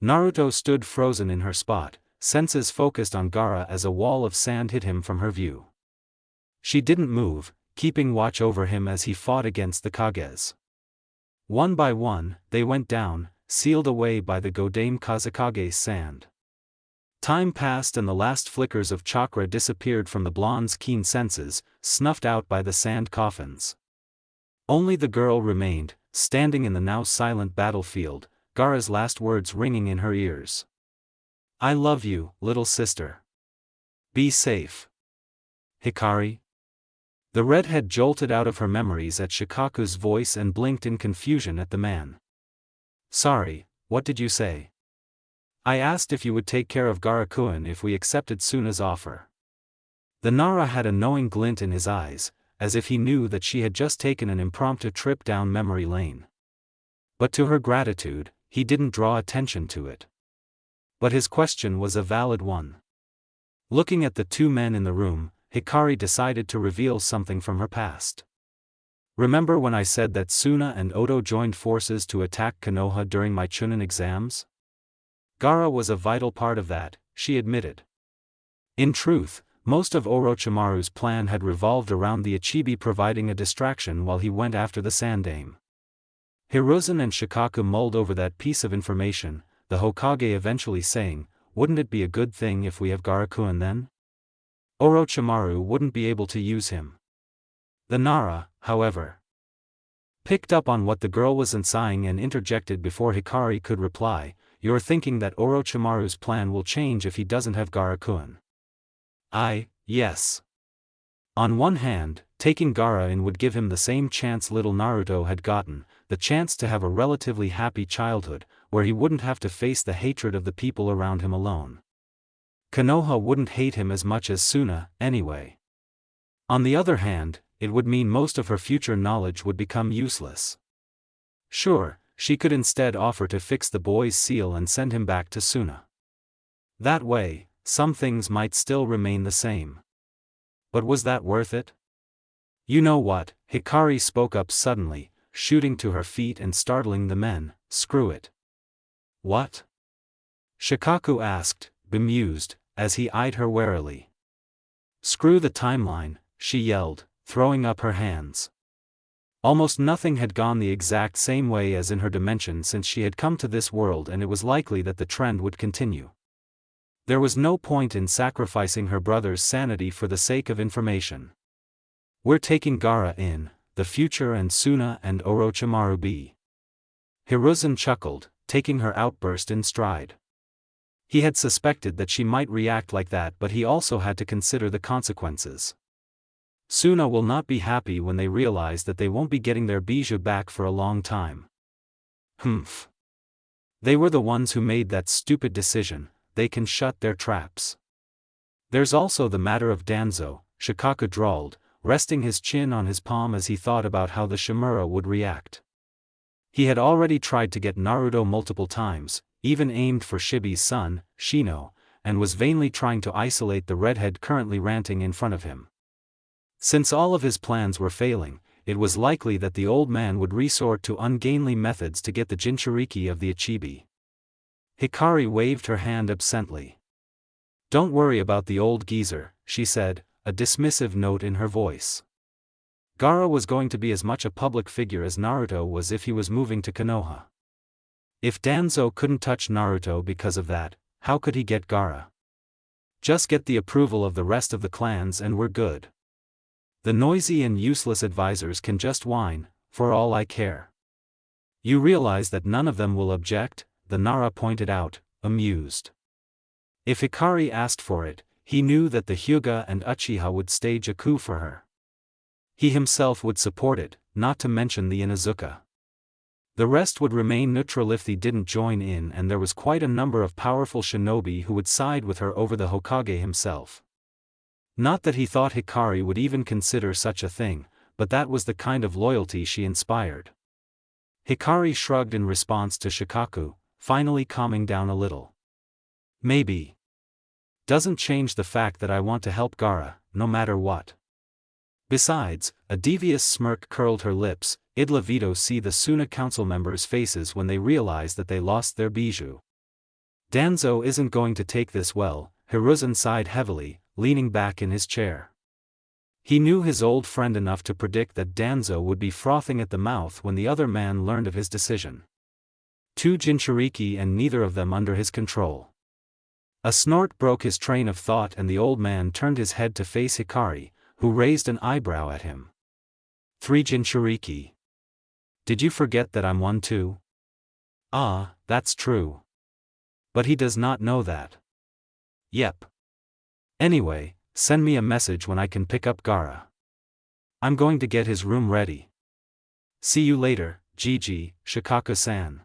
Naruto stood frozen in her spot, senses focused on Gaara as a wall of sand hid him from her view. She didn't move, keeping watch over him as he fought against the Kages. One by one, they went down, sealed away by the Godame Kazekage's sand. Time passed and the last flickers of chakra disappeared from the blonde's keen senses, snuffed out by the sand coffins. Only the girl remained, standing in the now silent battlefield, Gaara's last words ringing in her ears. I love you, little sister. Be safe. Hikari? The redhead jolted out of her memories at Shikaku's voice and blinked in confusion at the man. Sorry, what did you say? I asked if you would take care of Gaara-kun if we accepted Suna's offer. The Nara had a knowing glint in his eyes, as if he knew that she had just taken an impromptu trip down memory lane. But to her gratitude, he didn't draw attention to it. But his question was a valid one. Looking at the two men in the room, Hikari decided to reveal something from her past. Remember when I said that Suna and Oto joined forces to attack Konoha during my Chunin exams? Gaara was a vital part of that, she admitted. In truth, most of Orochimaru's plan had revolved around the Ichibi providing a distraction while he went after the Sandaime. Hiruzen and Shikaku mulled over that piece of information, the Hokage eventually saying, wouldn't it be a good thing if we have Gaara-kun then? Orochimaru wouldn't be able to use him. The Nara, however, picked up on what the girl was sighing and interjected before Hikari could reply, you're thinking that Orochimaru's plan will change if he doesn't have Gaara-kun. Yes. On one hand, taking Gaara in would give him the same chance little Naruto had gotten, the chance to have a relatively happy childhood, where he wouldn't have to face the hatred of the people around him alone. Konoha wouldn't hate him as much as Suna, anyway. On the other hand, it would mean most of her future knowledge would become useless. Sure, she could instead offer to fix the boy's seal and send him back to Suna. That way, some things might still remain the same. But was that worth it? You know what, Hikari spoke up suddenly, shooting to her feet and startling the men, screw it. What? Shikaku asked, bemused, as he eyed her warily. Screw the timeline, she yelled, throwing up her hands. Almost nothing had gone the exact same way as in her dimension since she had come to this world, and it was likely that the trend would continue. There was no point in sacrificing her brother's sanity for the sake of information. We're taking Gaara in, the future and Suna and Orochimaru be. Hiruzen chuckled, taking her outburst in stride. He had suspected that she might react like that, but he also had to consider the consequences. Suna will not be happy when they realize that they won't be getting their bijou back for a long time. Humph. They were the ones who made that stupid decision, they can shut their traps. There's also the matter of Danzo, Shikaku drawled, resting his chin on his palm as he thought about how the Shimura would react. He had already tried to get Naruto multiple times, even aimed for Shibi's son, Shino, and was vainly trying to isolate the redhead currently ranting in front of him. Since all of his plans were failing, it was likely that the old man would resort to ungainly methods to get the Jinchuriki of the Ichibi. Hikari waved her hand absently. Don't worry about the old geezer, she said, a dismissive note in her voice. Gaara was going to be as much a public figure as Naruto was if he was moving to Konoha. If Danzo couldn't touch Naruto because of that, how could he get Gaara? Just get the approval of the rest of the clans and we're good. The noisy and useless advisors can just whine, for all I care. You realize that none of them will object, the Nara pointed out, amused. If Hikari asked for it, he knew that the Hyuga and Uchiha would stage a coup for her. He himself would support it, not to mention the Inuzuka. The rest would remain neutral if they didn't join in, and there was quite a number of powerful shinobi who would side with her over the Hokage himself. Not that he thought Hikari would even consider such a thing, but that was the kind of loyalty she inspired. Hikari shrugged in response to Shikaku, finally calming down a little. Maybe. Doesn't change the fact that I want to help Gaara, no matter what. Besides, a devious smirk curled her lips. Idla Vito see the Suna council members' faces when they realize that they lost their bijou. Danzo isn't going to take this well, Hiruzen sighed heavily, leaning back in his chair. He knew his old friend enough to predict that Danzo would be frothing at the mouth when the other man learned of his decision. 2 Jinchuriki and neither of them under his control. A snort broke his train of thought and the old man turned his head to face Hikari, who raised an eyebrow at him. 3 Jinchuriki. Did you forget that I'm one too? Ah, that's true. But he does not know that. Yep. Anyway, send me a message when I can pick up Gaara. I'm going to get his room ready. See you later, Gigi, Shikaku-san.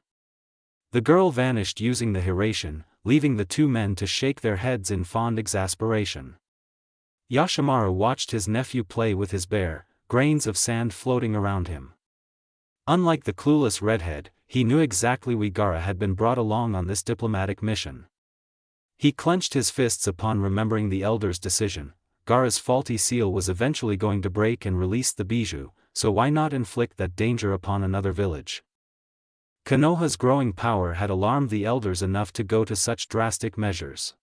The girl vanished using the Hiration, leaving the 2 men to shake their heads in fond exasperation. Yashimaru watched his nephew play with his bear, grains of sand floating around him. Unlike the clueless redhead, he knew exactly why Gaara had been brought along on this diplomatic mission. He clenched his fists upon remembering the elder's decision. Gaara's faulty seal was eventually going to break and release the bijou, so why not inflict that danger upon another village? Konoha's growing power had alarmed the elders enough to go to such drastic measures.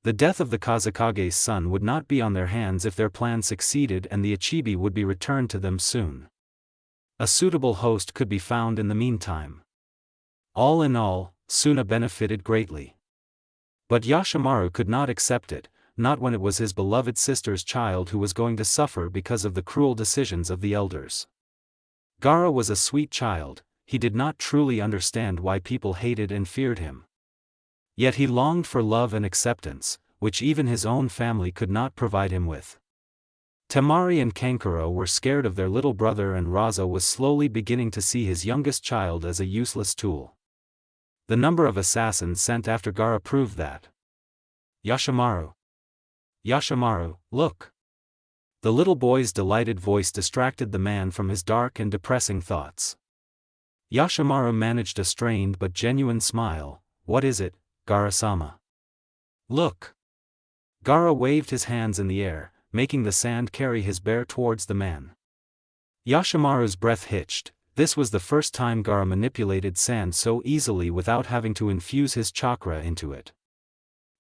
The death of the Kazekage's son would not be on their hands if their plan succeeded, and the Ichibi would be returned to them soon. A suitable host could be found in the meantime. All in all, Suna benefited greatly. But Yashimaru could not accept it, not when it was his beloved sister's child who was going to suffer because of the cruel decisions of the elders. Gaara was a sweet child, he did not truly understand why people hated and feared him. Yet he longed for love and acceptance, which even his own family could not provide him with. Temari and Kankuro were scared of their little brother, and Raza was slowly beginning to see his youngest child as a useless tool. The number of assassins sent after Gaara proved that. Yashimaru! Yashimaru, look! The little boy's delighted voice distracted the man from his dark and depressing thoughts. Yashimaru managed a strained but genuine smile. What is it, Gaara-sama? Look! Gaara waved his hands in the air, making the sand carry his bear towards the man. Yashimaru's breath hitched. This was the first time Gaara manipulated sand so easily without having to infuse his chakra into it.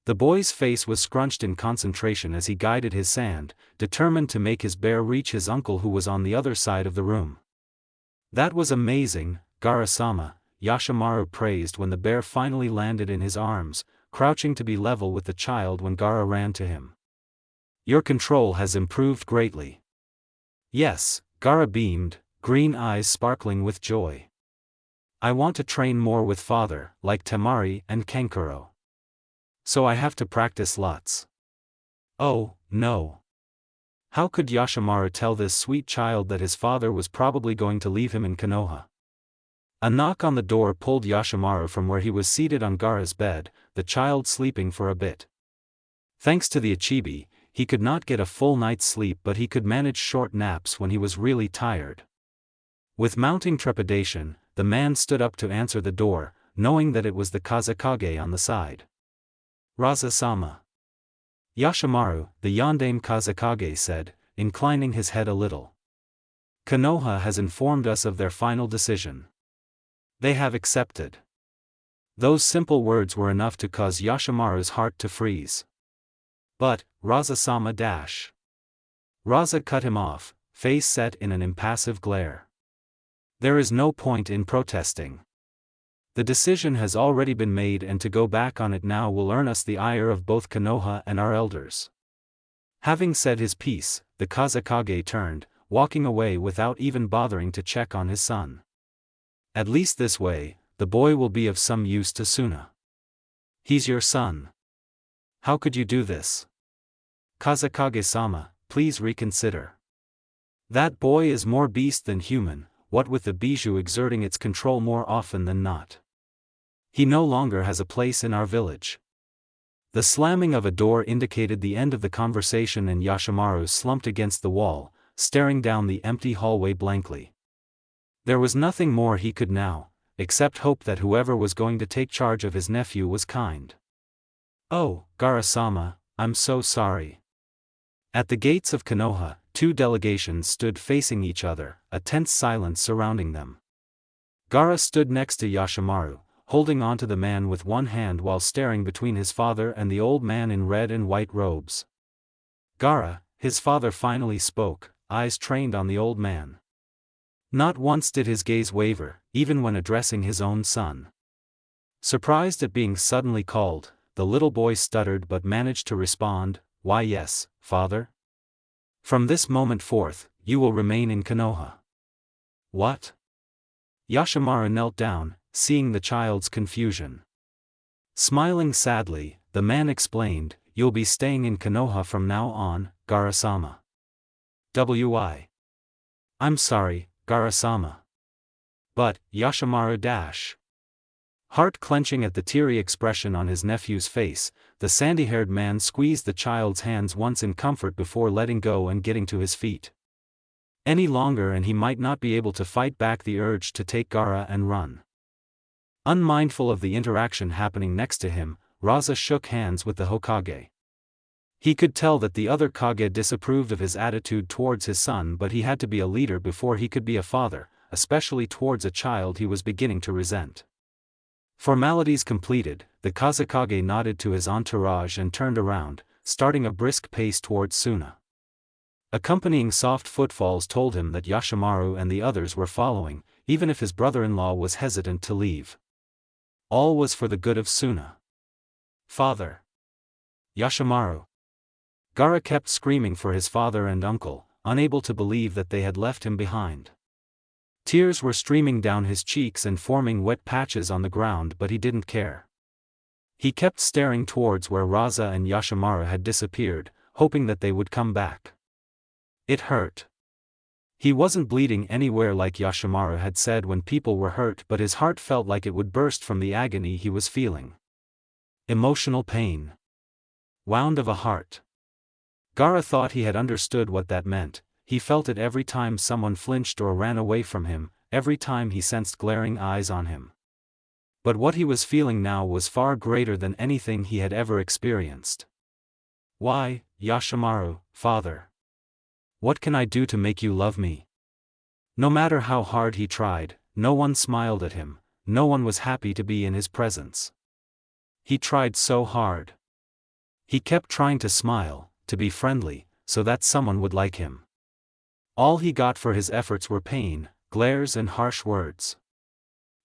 The boy's face was scrunched in concentration as he guided his sand, determined to make his bear reach his uncle who was on the other side of the room. That was amazing, Gaara-sama, Yashimaru praised when the bear finally landed in his arms, crouching to be level with the child when Gaara ran to him. Your control has improved greatly. Yes, Gaara beamed, green eyes sparkling with joy. I want to train more with father, like Temari and Kankuro. So I have to practice lots. Oh, no. How could Yashimaru tell this sweet child that his father was probably going to leave him in Konoha? A knock on the door pulled Yashimaru from where he was seated on Gaara's bed, the child sleeping for a bit. Thanks to the Ichibi, he could not get a full night's sleep, but he could manage short naps when he was really tired. With mounting trepidation, the man stood up to answer the door, knowing that it was the Kazekage on the side. Raza-sama. Yashimaru, the Yondaime Kazekage said, inclining his head a little. Konoha has informed us of their final decision. They have accepted. Those simple words were enough to cause Yashimaru's heart to freeze. But, Raza-sama dash. Raza cut him off, face set in an impassive glare. There is no point in protesting. The decision has already been made, and to go back on it now will earn us the ire of both Konoha and our elders. Having said his piece, the Kazekage turned, walking away without even bothering to check on his son. At least this way, the boy will be of some use to Suna. He's your son. How could you do this? Kazekage-sama, please reconsider. That boy is more beast than human, what with the bijou exerting its control more often than not. He no longer has a place in our village. The slamming of a door indicated the end of the conversation, and Yashimaru slumped against the wall, staring down the empty hallway blankly. There was nothing more he could now, except hope that whoever was going to take charge of his nephew was kind. Oh, Gaara-sama, I'm so sorry. At the gates of Konoha, two delegations stood facing each other, a tense silence surrounding them. Gaara stood next to Yashimaru, holding onto the man with one hand while staring between his father and the old man in red and white robes. Gaara, his father finally spoke, eyes trained on the old man. Not once did his gaze waver, even when addressing his own son. Surprised at being suddenly called, the little boy stuttered but managed to respond, "Why yes, father. From this moment forth, you will remain in Konoha." What? Yashimaru knelt down, seeing the child's confusion. Smiling sadly, the man explained, "You'll be staying in Konoha from now on, Gaara-sama." I'm sorry, Gaara-sama. But, Yashimaru Heart clenching at the teary expression on his nephew's face, the sandy-haired man squeezed the child's hands once in comfort before letting go and getting to his feet. Any longer and he might not be able to fight back the urge to take Gaara and run. Unmindful of the interaction happening next to him, Raza shook hands with the Hokage. He could tell that the other Kage disapproved of his attitude towards his son, but he had to be a leader before he could be a father, especially towards a child he was beginning to resent. Formalities completed, the Kazekage nodded to his entourage and turned around, starting a brisk pace towards Suna. Accompanying soft footfalls told him that Yashimaru and the others were following, even if his brother-in-law was hesitant to leave. All was for the good of Suna. Father! Yashimaru! Gaara kept screaming for his father and uncle, unable to believe that they had left him behind. Tears were streaming down his cheeks and forming wet patches on the ground, but he didn't care. He kept staring towards where Raza and Yashimaru had disappeared, hoping that they would come back. It hurt. He wasn't bleeding anywhere like Yashimaru had said when people were hurt, but his heart felt like it would burst from the agony he was feeling. Emotional pain. Wound of a heart. Gaara thought he had understood what that meant. He felt it every time someone flinched or ran away from him, every time he sensed glaring eyes on him. But what he was feeling now was far greater than anything he had ever experienced. Why, Yashimaru, father? What can I do to make you love me? No matter how hard he tried, no one smiled at him, no one was happy to be in his presence. He tried so hard. He kept trying to smile, to be friendly, so that someone would like him. All he got for his efforts were pain, glares and harsh words.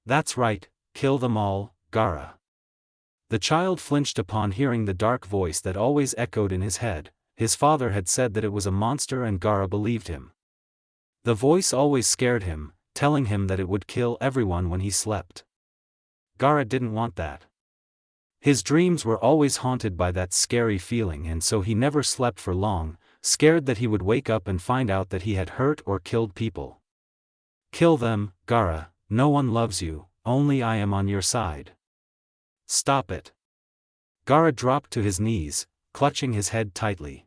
That's right, kill them all, Gaara. The child flinched upon hearing the dark voice that always echoed in his head. His father had said that it was a monster and Gaara believed him. The voice always scared him, telling him that it would kill everyone when he slept. Gaara didn't want that. His dreams were always haunted by that scary feeling, and so he never slept for long, scared that he would wake up and find out that he had hurt or killed people. Kill them, Gaara, no one loves you, only I am on your side. Stop it. Gaara dropped to his knees, clutching his head tightly.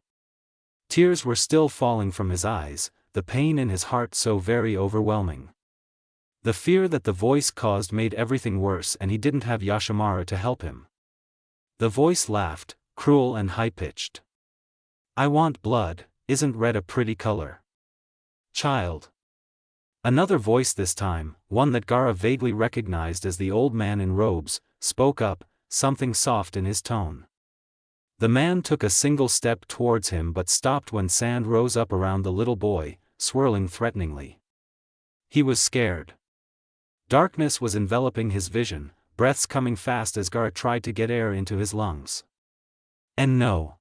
Tears were still falling from his eyes, the pain in his heart so very overwhelming. The fear that the voice caused made everything worse, and he didn't have Yashimaru to help him. The voice laughed, cruel and high-pitched. I want blood, isn't red a pretty color? Child. Another voice this time, one that Gaara vaguely recognized as the old man in robes, spoke up, something soft in his tone. The man took a single step towards him but stopped when sand rose up around the little boy, swirling threateningly. He was scared. Darkness was enveloping his vision, breaths coming fast as Gaara tried to get air into his lungs. And no.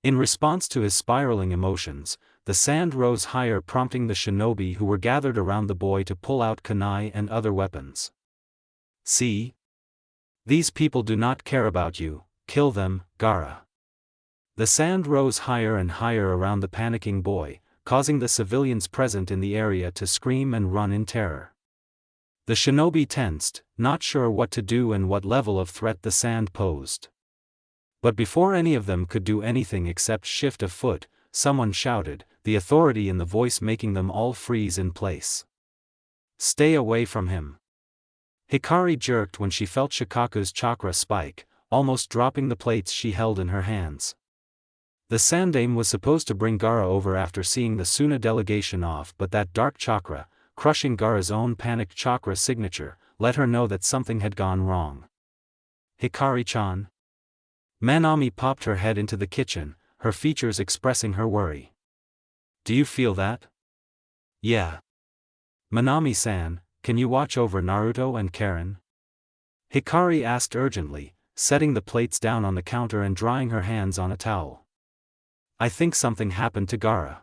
In response to his spiraling emotions, the sand rose higher, prompting the shinobi who were gathered around the boy to pull out kunai and other weapons. See? These people do not care about you, kill them, Gaara. The sand rose higher and higher around the panicking boy, causing the civilians present in the area to scream and run in terror. The shinobi tensed, not sure what to do and what level of threat the sand posed. But before any of them could do anything except shift a foot, someone shouted, the authority in the voice making them all freeze in place. Stay away from him. Hikari jerked when she felt Shikaku's chakra spike, almost dropping the plates she held in her hands. The Sandaime was supposed to bring Gaara over after seeing the Suna delegation off, but that dark chakra, crushing Gaara's own panicked chakra signature, let her know that something had gone wrong. Hikari-chan? Manami popped her head into the kitchen, her features expressing her worry. Do you feel that? Yeah. Manami-san, can you watch over Naruto and Karen? Hikari asked urgently, setting the plates down on the counter and drying her hands on a towel. I think something happened to Gaara.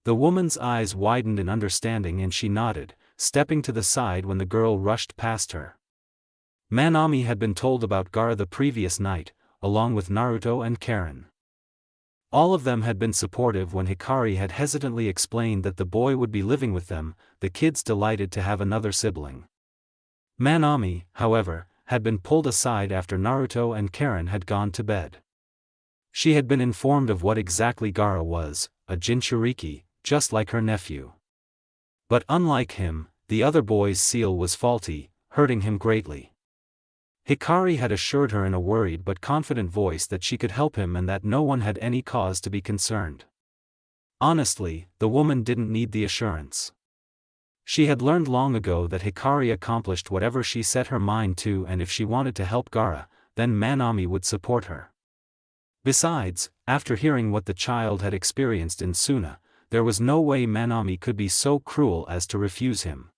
The woman's eyes widened in understanding and she nodded, stepping to the side when the girl rushed past her. Manami had been told about Gaara the previous night, along with Naruto and Karen. All of them had been supportive when Hikari had hesitantly explained that the boy would be living with them, the kids delighted to have another sibling. Manami, however, had been pulled aside after Naruto and Karen had gone to bed. She had been informed of what exactly Gaara was, a Jinchuriki, just like her nephew. But unlike him, the other boy's seal was faulty, hurting him greatly. Hikari had assured her in a worried but confident voice that she could help him and that no one had any cause to be concerned. Honestly, the woman didn't need the assurance. She had learned long ago that Hikari accomplished whatever she set her mind to, and if she wanted to help Gaara, then Manami would support her. Besides, after hearing what the child had experienced in Suna, there was no way Manami could be so cruel as to refuse him.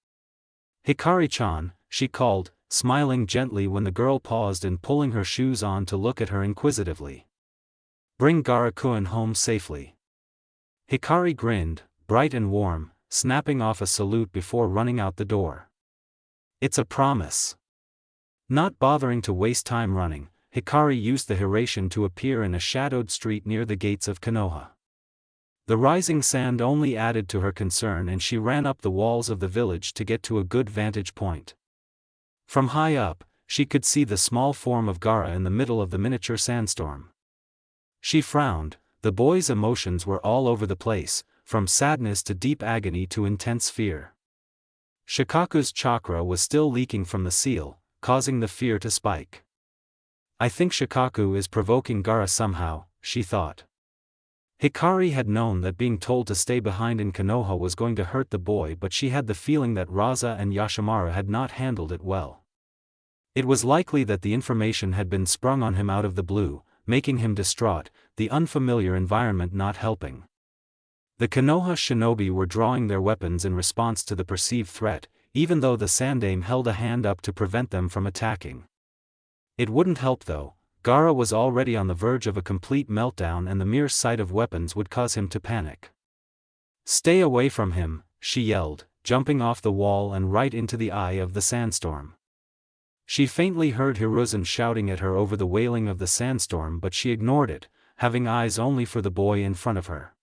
Hikari-chan, she called, smiling gently when the girl paused in pulling her shoes on to look at her inquisitively. Bring Gaara-kun home safely. Hikari grinned, bright and warm, snapping off a salute before running out the door. It's a promise. Not bothering to waste time running, Hikari used the Hiraishin to appear in a shadowed street near the gates of Konoha. The rising sand only added to her concern and she ran up the walls of the village to get to a good vantage point. From high up, she could see the small form of Gaara in the middle of the miniature sandstorm. She frowned, the boy's emotions were all over the place, from sadness to deep agony to intense fear. Shikaku's chakra was still leaking from the seal, causing the fear to spike. I think Shikaku is provoking Gaara somehow, she thought. Hikari had known that being told to stay behind in Konoha was going to hurt the boy, but she had the feeling that Raza and Yashimara had not handled it well. It was likely that the information had been sprung on him out of the blue, making him distraught, the unfamiliar environment not helping. The Konoha shinobi were drawing their weapons in response to the perceived threat, even though the Sandaime held a hand up to prevent them from attacking. It wouldn't help though. Gaara was already on the verge of a complete meltdown and the mere sight of weapons would cause him to panic. Stay away from him, she yelled, jumping off the wall and right into the eye of the sandstorm. She faintly heard Hiruzen shouting at her over the wailing of the sandstorm, but she ignored it, having eyes only for the boy in front of her.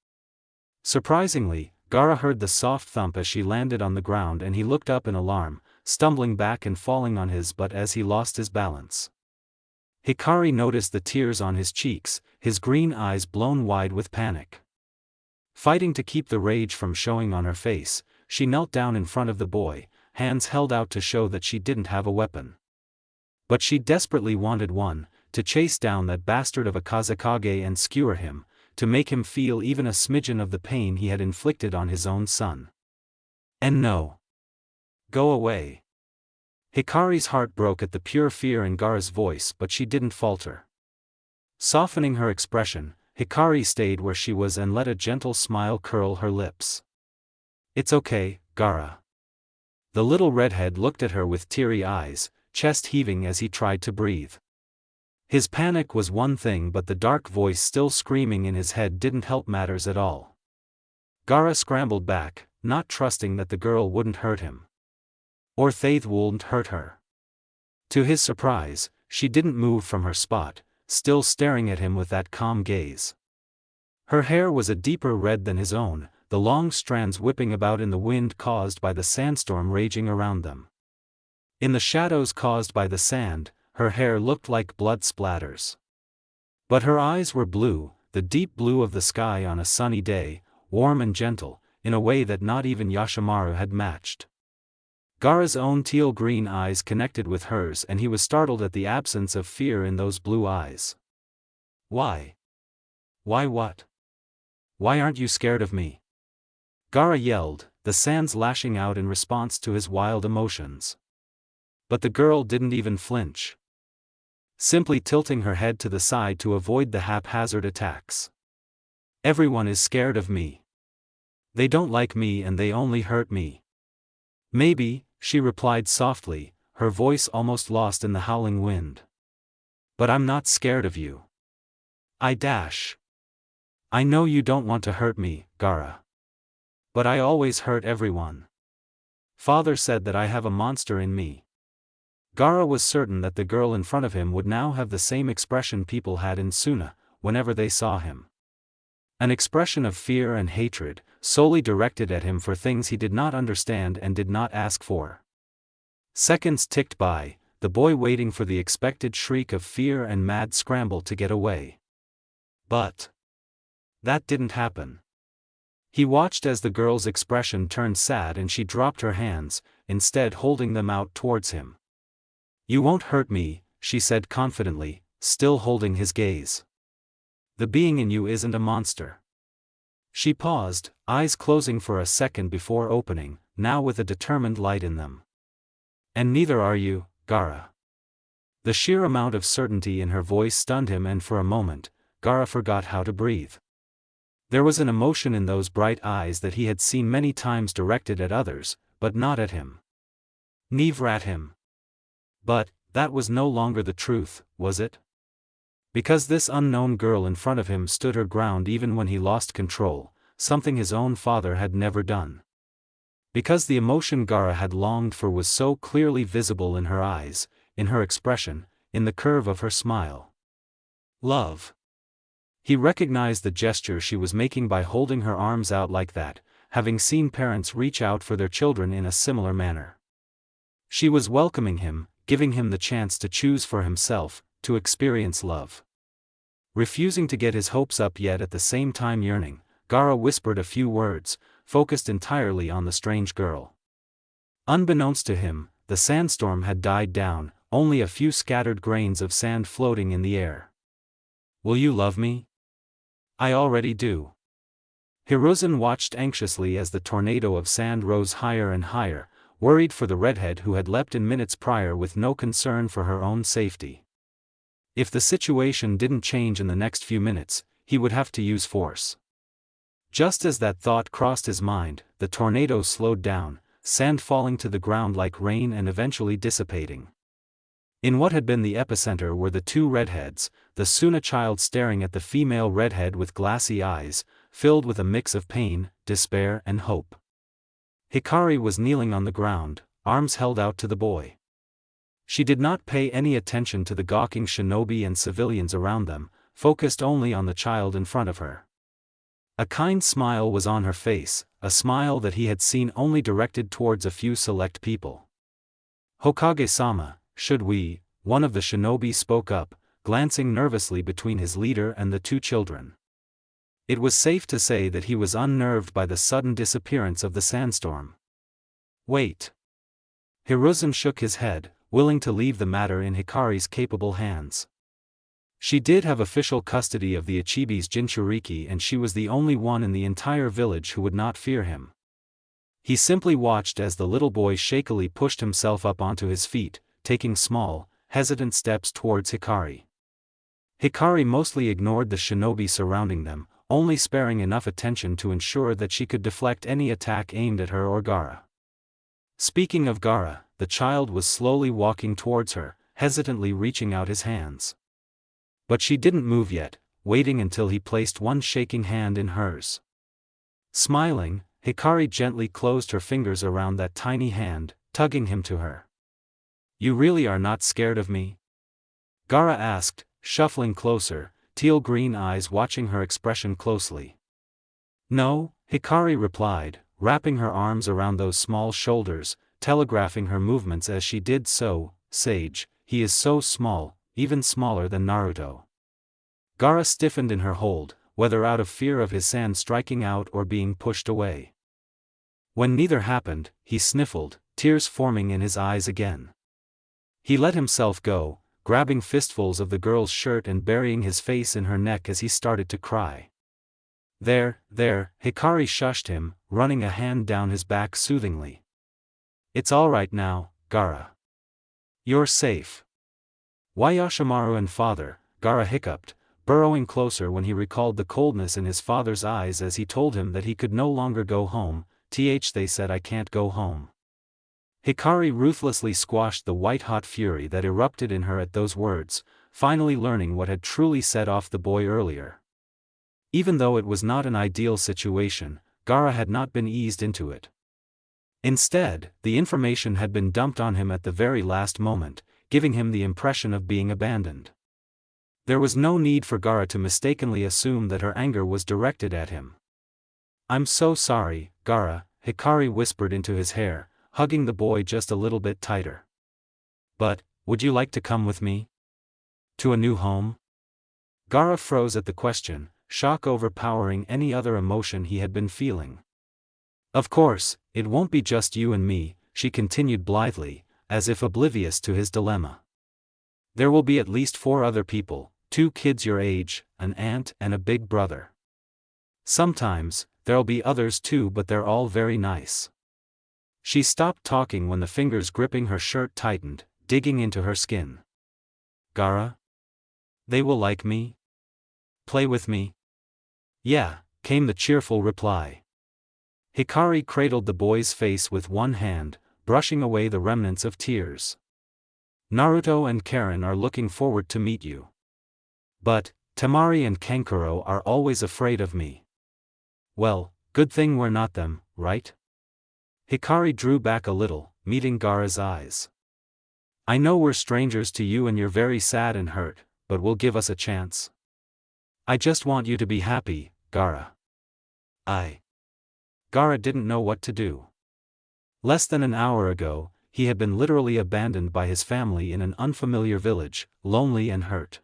Surprisingly, Gaara heard the soft thump as she landed on the ground and he looked up in alarm, stumbling back and falling on his butt as he lost his balance. Hikari noticed the tears on his cheeks, his green eyes blown wide with panic. Fighting to keep the rage from showing on her face, she knelt down in front of the boy, hands held out to show that she didn't have a weapon. But she desperately wanted one, to chase down that bastard of a Kazekage and skewer him, to make him feel even a smidgen of the pain he had inflicted on his own son. And no. Go away. Hikari's heart broke at the pure fear in Gaara's voice, but she didn't falter. Softening her expression, Hikari stayed where she was and let a gentle smile curl her lips. It's okay, Gaara. The little redhead looked at her with teary eyes, chest heaving as he tried to breathe. His panic was one thing, but the dark voice still screaming in his head didn't help matters at all. Gaara scrambled back, not trusting that the girl wouldn't hurt him. Or Thaith wouldn't hurt her. To his surprise, she didn't move from her spot, still staring at him with that calm gaze. Her hair was a deeper red than his own, the long strands whipping about in the wind caused by the sandstorm raging around them. In the shadows caused by the sand, her hair looked like blood splatters. But her eyes were blue, the deep blue of the sky on a sunny day, warm and gentle, in a way that not even Yashimaru had matched. Gaara's own teal-green eyes connected with hers, and he was startled at the absence of fear in those blue eyes. Why? Why what? Why aren't you scared of me? Gaara yelled, the sands lashing out in response to his wild emotions. But the girl didn't even flinch, simply tilting her head to the side to avoid the haphazard attacks. Everyone is scared of me. They don't like me and they only hurt me. Maybe, she replied softly, her voice almost lost in the howling wind. But I'm not scared of you. I know you don't want to hurt me, Gaara. But I always hurt everyone. Father said that I have a monster in me. Gaara was certain that the girl in front of him would now have the same expression people had in Suna, whenever they saw him. An expression of fear and hatred, solely directed at him for things he did not understand and did not ask for. Seconds ticked by, the boy waiting for the expected shriek of fear and mad scramble to get away. But that didn't happen. He watched as the girl's expression turned sad and she dropped her hands, instead holding them out towards him. You won't hurt me, she said confidently, still holding his gaze. The being in you isn't a monster. She paused, eyes closing for a second before opening, now with a determined light in them. And neither are you, Gaara. The sheer amount of certainty in her voice stunned him, and for a moment, Gaara forgot how to breathe. There was an emotion in those bright eyes that he had seen many times directed at others, but not at him. Never at him. But that was no longer the truth, was it? Because this unknown girl in front of him stood her ground even when he lost control, something his own father had never done. Because the emotion Gaara had longed for was so clearly visible in her eyes, in her expression, in the curve of her smile. Love. He recognized the gesture she was making by holding her arms out like that, having seen parents reach out for their children in a similar manner. She was welcoming him, giving him the chance to choose for himself, to experience love. Refusing to get his hopes up yet at the same time yearning, Gaara whispered a few words, focused entirely on the strange girl. Unbeknownst to him, the sandstorm had died down, only a few scattered grains of sand floating in the air. Will you love me? I already do. Hiruzen watched anxiously as the tornado of sand rose higher and higher, worried for the redhead who had leapt in minutes prior with no concern for her own safety. If the situation didn't change in the next few minutes, he would have to use force. Just as that thought crossed his mind, the tornado slowed down, sand falling to the ground like rain and eventually dissipating. In what had been the epicenter were the two redheads, the Suna child staring at the female redhead with glassy eyes, filled with a mix of pain, despair and hope. Hikari was kneeling on the ground, arms held out to the boy. She did not pay any attention to the gawking shinobi and civilians around them, focused only on the child in front of her. A kind smile was on her face, a smile that he had seen only directed towards a few select people. Hokage-sama, should we? One of the shinobi spoke up, glancing nervously between his leader and the two children. It was safe to say that he was unnerved by the sudden disappearance of the sandstorm. Wait. Hiruzen shook his head, willing to leave the matter in Hikari's capable hands. She did have official custody of the Ichibi's Jinchuriki, and she was the only one in the entire village who would not fear him. He simply watched as the little boy shakily pushed himself up onto his feet, taking small, hesitant steps towards Hikari. Hikari mostly ignored the shinobi surrounding them, only sparing enough attention to ensure that she could deflect any attack aimed at her or Gaara. Speaking of Gaara, the child was slowly walking towards her, hesitantly reaching out his hands. But she didn't move yet, waiting until he placed one shaking hand in hers. Smiling, Hikari gently closed her fingers around that tiny hand, tugging him to her. "You really are not scared of me?" Gaara asked, shuffling closer, teal-green eyes watching her expression closely. "No," Hikari replied, wrapping her arms around those small shoulders, telegraphing her movements as she did so. "Sage, he is so small, even smaller than Naruto." Gaara stiffened in her hold, whether out of fear of his sand striking out or being pushed away. When neither happened, he sniffled, tears forming in his eyes again. He let himself go, grabbing fistfuls of the girl's shirt and burying his face in her neck as he started to cry. There, Hikari shushed him, running a hand down his back soothingly. "It's all right now, Gaara. You're safe." "Why Yoshimaru and father?" Gaara hiccuped, burrowing closer when he recalled the coldness in his father's eyes as he told him that he could no longer go home. They said I can't go home." Hikari ruthlessly squashed the white-hot fury that erupted in her at those words, finally learning what had truly set off the boy earlier. Even though it was not an ideal situation, Gaara had not been eased into it. Instead, the information had been dumped on him at the very last moment, giving him the impression of being abandoned. There was no need for Gaara to mistakenly assume that her anger was directed at him. "I'm so sorry, Gaara," Hikari whispered into his hair, hugging the boy just a little bit tighter. "But, would you like to come with me? To a new home?" Gaara froze at the question, shock overpowering any other emotion he had been feeling. "Of course, it won't be just you and me," she continued blithely, as if oblivious to his dilemma. "There will be at least 4 other people, 2 kids your age, an aunt and a big brother. Sometimes, there'll be others too, but they're all very nice." She stopped talking when the fingers gripping her shirt tightened, digging into her skin. "Gaara? They will like me? Play with me?" "Yeah," came the cheerful reply. Hikari cradled the boy's face with one hand, brushing away the remnants of tears. "Naruto and Karen are looking forward to meet you. But, Temari and Kankuro are always afraid of me." "Well, good thing we're not them, right?" Hikari drew back a little, meeting Gaara's eyes. "I know we're strangers to you and you're very sad and hurt, but will give us a chance. I just want you to be happy, Gaara." Gaara didn't know what to do. Less than an hour ago, he had been literally abandoned by his family in an unfamiliar village, lonely and hurt.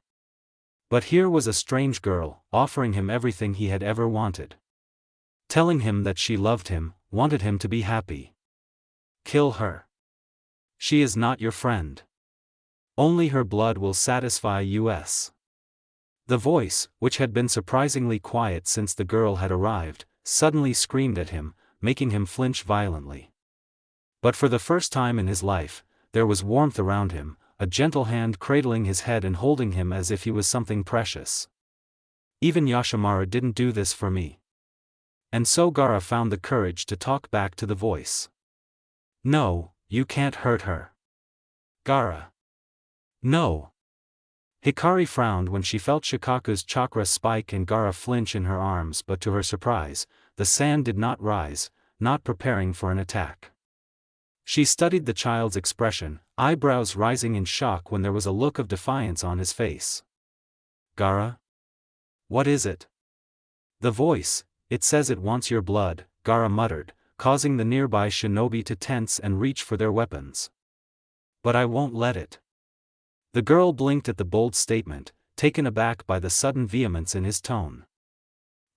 But here was a strange girl, offering him everything he had ever wanted. Telling him that she loved him, wanted him to be happy. Kill her. She is not your friend. Only her blood will satisfy us. The voice, which had been surprisingly quiet since the girl had arrived, suddenly screamed at him, making him flinch violently. But for the first time in his life, there was warmth around him, a gentle hand cradling his head and holding him as if he was something precious. "Even Yoshimaru didn't do this for me." And so Gaara found the courage to talk back to the voice. "No, you can't hurt her. Gaara. No." Hikari frowned when she felt Shikaku's chakra spike and Gaara flinch in her arms, but to her surprise, the sand did not rise, not preparing for an attack. She studied the child's expression, eyebrows rising in shock when there was a look of defiance on his face. "Gaara? What is it?" "The voice, it says it wants your blood," Gaara muttered, causing the nearby shinobi to tense and reach for their weapons. "But I won't let it." The girl blinked at the bold statement, taken aback by the sudden vehemence in his tone.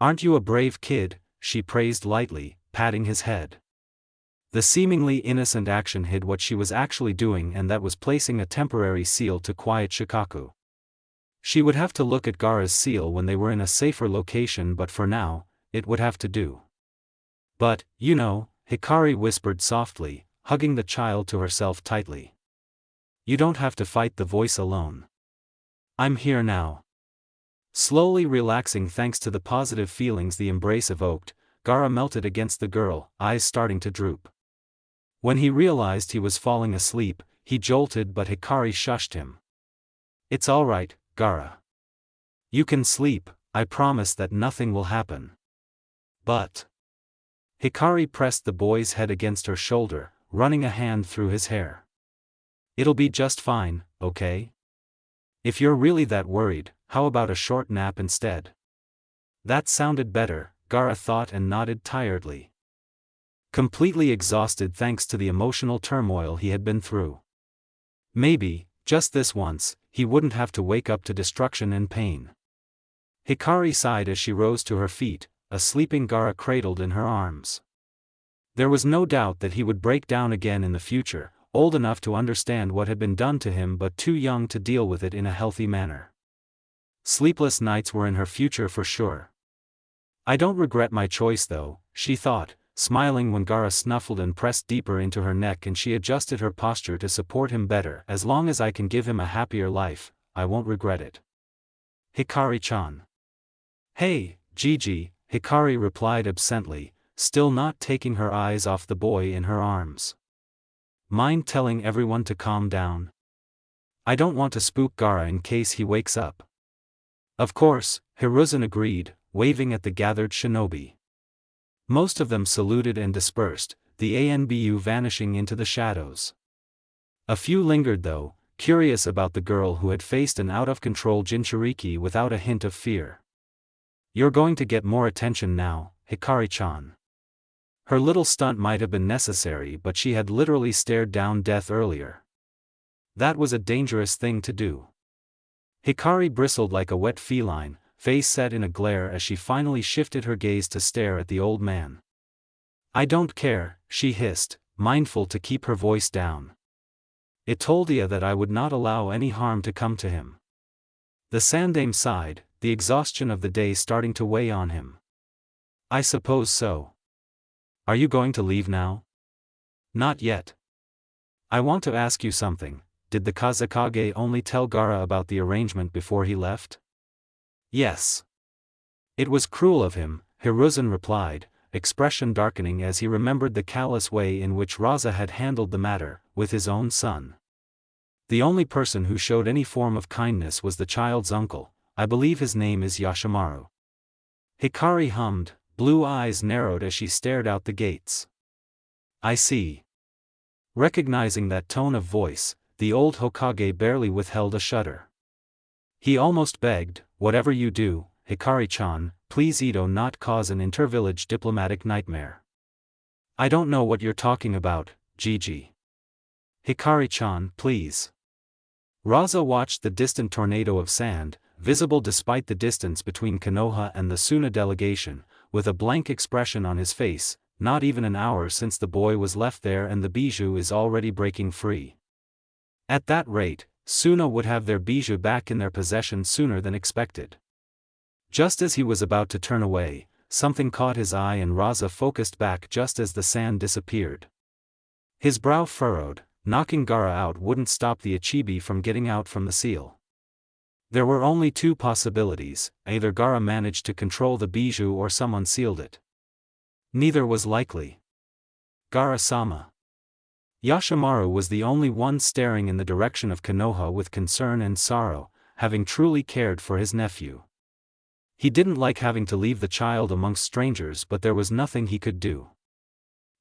"Aren't you a brave kid?" she praised lightly, patting his head. The seemingly innocent action hid what she was actually doing, and that was placing a temporary seal to quiet Shikaku. She would have to look at Gaara's seal when they were in a safer location, but for now, it would have to do. "But, you know," Hikari whispered softly, hugging the child to herself tightly. "You don't have to fight the voice alone. I'm here now." Slowly relaxing thanks to the positive feelings the embrace evoked, Gaara melted against the girl, eyes starting to droop. When he realized he was falling asleep, he jolted but Hikari shushed him. "It's alright, Gaara. You can sleep, I promise that nothing will happen." "But..." Hikari pressed the boy's head against her shoulder, running a hand through his hair. "It'll be just fine, okay? If you're really that worried, how about a short nap instead?" That sounded better, Gaara thought and nodded tiredly. Completely exhausted thanks to the emotional turmoil he had been through. Maybe, just this once, he wouldn't have to wake up to destruction and pain. Hikari sighed as she rose to her feet, a sleeping Gaara cradled in her arms. There was no doubt that he would break down again in the future, old enough to understand what had been done to him but too young to deal with it in a healthy manner. Sleepless nights were in her future for sure. "I don't regret my choice though," she thought, smiling when Gaara snuffled and pressed deeper into her neck and she adjusted her posture to support him better. "As long as I can give him a happier life, I won't regret it. Hikari-chan." "Hey, Gigi," Hikari replied absently, still not taking her eyes off the boy in her arms. "Mind telling everyone to calm down? I don't want to spook Gaara in case he wakes up." "Of course," Hiruzen agreed, waving at the gathered shinobi. Most of them saluted and dispersed, the ANBU vanishing into the shadows. A few lingered though, curious about the girl who had faced an out-of-control Jinchuriki without a hint of fear. "You're going to get more attention now, Hikari-chan." Her little stunt might have been necessary but she had literally stared down death earlier. That was a dangerous thing to do. Hikari bristled like a wet feline, face set in a glare as she finally shifted her gaze to stare at the old man. "I don't care," she hissed, mindful to keep her voice down. "It told ya that I would not allow any harm to come to him." The Sandaime sighed, the exhaustion of the day starting to weigh on him. "I suppose so. Are you going to leave now?" "Not yet. I want to ask you something. Did the Kazekage only tell Gaara about the arrangement before he left?" "Yes. It was cruel of him," Hiruzen replied, expression darkening as he remembered the callous way in which Raza had handled the matter, with his own son. "The only person who showed any form of kindness was the child's uncle, I believe his name is Yashimaru." Hikari hummed, blue eyes narrowed as she stared out the gates. "I see." Recognizing that tone of voice, the old Hokage barely withheld a shudder. He almost begged, "Whatever you do, Hikari-chan, please Ito not cause an inter-village diplomatic nightmare." "I don't know what you're talking about, Gigi." "Hikari-chan, please." Raza watched the distant tornado of sand, visible despite the distance between Konoha and the Suna delegation, with a blank expression on his face. Not even an hour since the boy was left there and the bijou is already breaking free. At that rate, Suna would have their bijou back in their possession sooner than expected. Just as he was about to turn away, something caught his eye and Raza focused back just as the sand disappeared. His brow furrowed, knocking Gaara out wouldn't stop the Ichibi from getting out from the seal. There were only two possibilities, either Gaara managed to control the bijou or someone sealed it. Neither was likely. Gaara-sama. Yashimaru was the only one staring in the direction of Konoha with concern and sorrow, having truly cared for his nephew. He didn't like having to leave the child amongst strangers but there was nothing he could do.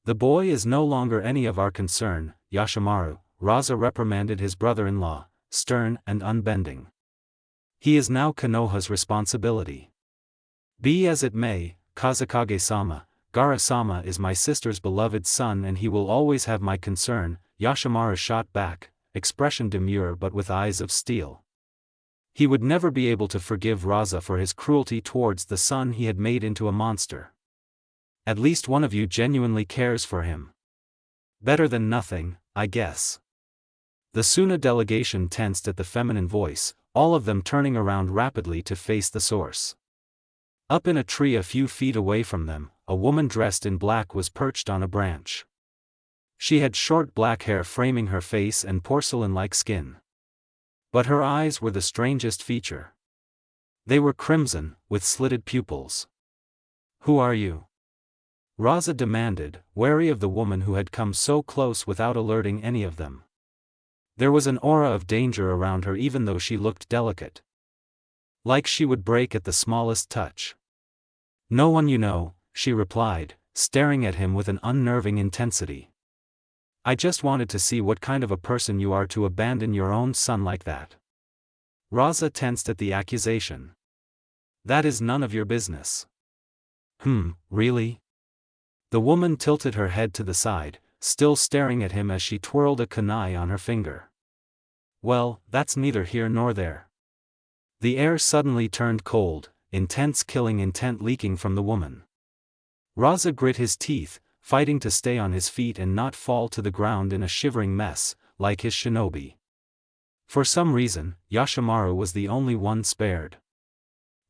"The boy is no longer any of our concern, Yashimaru," Raza reprimanded his brother-in-law, stern and unbending. "He is now Konoha's responsibility. Be as it may, Kazekage-sama, Gaara-sama is my sister's beloved son and he will always have my concern," Yashimaru shot back, expression demure but with eyes of steel. He would never be able to forgive Raza for his cruelty towards the son he had made into a monster. "At least one of you genuinely cares for him. Better than nothing, I guess." The Suna delegation tensed at the feminine voice, all of them turning around rapidly to face the source. Up in a tree a few feet away from them, a woman dressed in black was perched on a branch. She had short black hair framing her face and porcelain-like skin. But her eyes were the strangest feature. They were crimson, with slitted pupils. "Who are you?" Raza demanded, wary of the woman who had come so close without alerting any of them. There was an aura of danger around her even though she looked delicate. Like she would break at the smallest touch. "No one you know," she replied, staring at him with an unnerving intensity. "I just wanted to see what kind of a person you are to abandon your own son like that." Raza tensed at the accusation. "That is none of your business." Really?" The woman tilted her head to the side, still staring at him as she twirled a kunai on her finger. "Well, that's neither here nor there." The air suddenly turned cold, intense killing intent leaking from the woman. Raza grit his teeth, fighting to stay on his feet and not fall to the ground in a shivering mess, like his shinobi. For some reason, Yashimaru was the only one spared.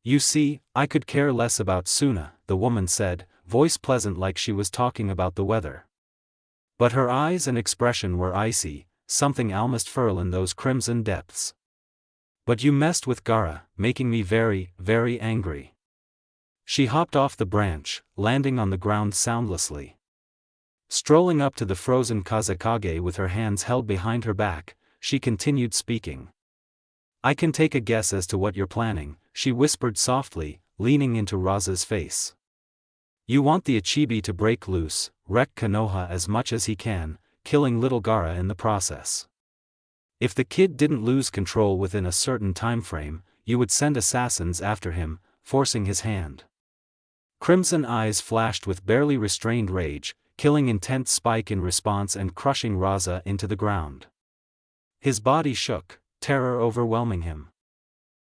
"You see, I could care less about Suna," the woman said, voice pleasant like she was talking about the weather. But her eyes and expression were icy, something almost feral in those crimson depths. "But you messed with Gaara, making me very, very angry." She hopped off the branch, landing on the ground soundlessly. Strolling up to the frozen Kazekage with her hands held behind her back, she continued speaking. "I can take a guess as to what you're planning," she whispered softly, leaning into Raza's face. "You want the Ichibi to break loose, wreck Konoha as much as he can, killing little Gaara in the process. If the kid didn't lose control within a certain time frame, you would send assassins after him, forcing his hand." Crimson eyes flashed with barely restrained rage, killing intense spike in response and crushing Raza into the ground. His body shook, terror overwhelming him.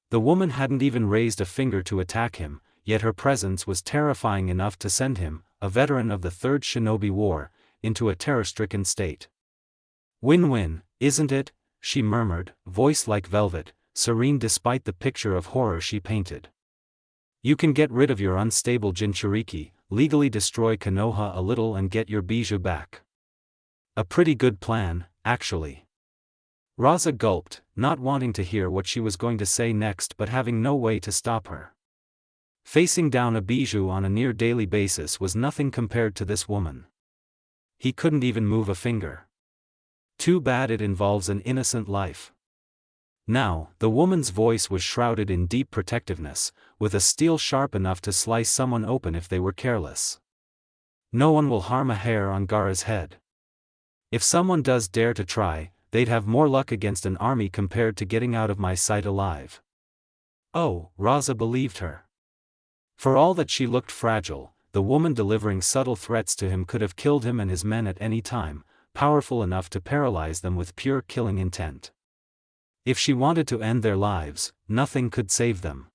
The woman hadn't even raised a finger to attack him, yet her presence was terrifying enough to send him, a veteran of the Third Shinobi War, into a terror-stricken state. "Win-win, isn't it?" she murmured, voice like velvet, serene despite the picture of horror she painted. "You can get rid of your unstable Jinchuriki, legally destroy Konoha a little and get your bijou back. A pretty good plan, actually." Raza gulped, not wanting to hear what she was going to say next but having no way to stop her. Facing down a bijou on a near-daily basis was nothing compared to this woman. He couldn't even move a finger. Too bad it involves an innocent life. Now, the woman's voice was shrouded in deep protectiveness, with a steel sharp enough to slice someone open if they were careless. "No one will harm a hair on Gaara's head. If someone does dare to try, they'd have more luck against an army compared to getting out of my sight alive." Oh, Raza believed her. For all that she looked fragile, the woman delivering subtle threats to him could have killed him and his men at any time, powerful enough to paralyze them with pure killing intent. If she wanted to end their lives, nothing could save them.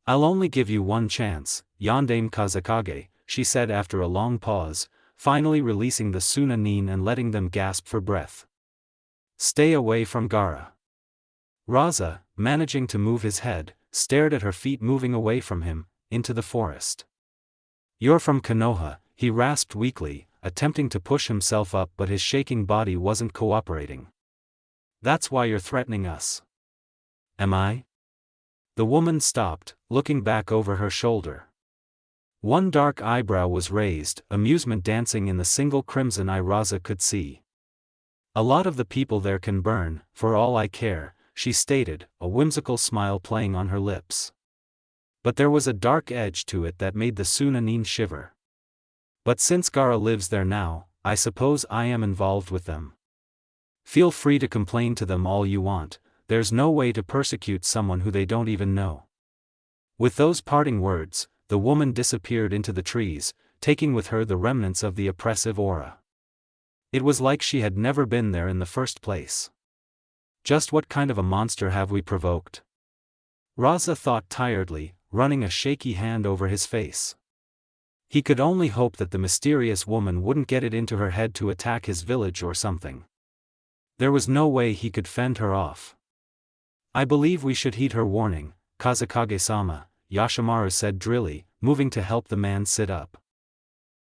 "I'll only give you one chance, Yondaime Kazekage," she said after a long pause, finally releasing the Suna nin and letting them gasp for breath. "Stay away from Gaara." Raza, managing to move his head, stared at her feet moving away from him, into the forest. "You're from Konoha," he rasped weakly, attempting to push himself up but his shaking body wasn't cooperating. "That's why you're threatening us." "Am I?" The woman stopped, looking back over her shoulder. One dark eyebrow was raised, amusement dancing in the single crimson eye Raza could see. "A lot of the people there can burn, for all I care," she stated, a whimsical smile playing on her lips. But there was a dark edge to it that made the Suna nin shiver. "But since Gaara lives there now, I suppose I am involved with them. Feel free to complain to them all you want, there's no way to persecute someone who they don't even know." With those parting words, the woman disappeared into the trees, taking with her the remnants of the oppressive aura. It was like she had never been there in the first place. Just what kind of a monster have we provoked? Raza thought tiredly, running a shaky hand over his face. He could only hope that the mysterious woman wouldn't get it into her head to attack his village or something. There was no way he could fend her off. "I believe we should heed her warning, Kazekage-sama," Yashimaru said drily, moving to help the man sit up.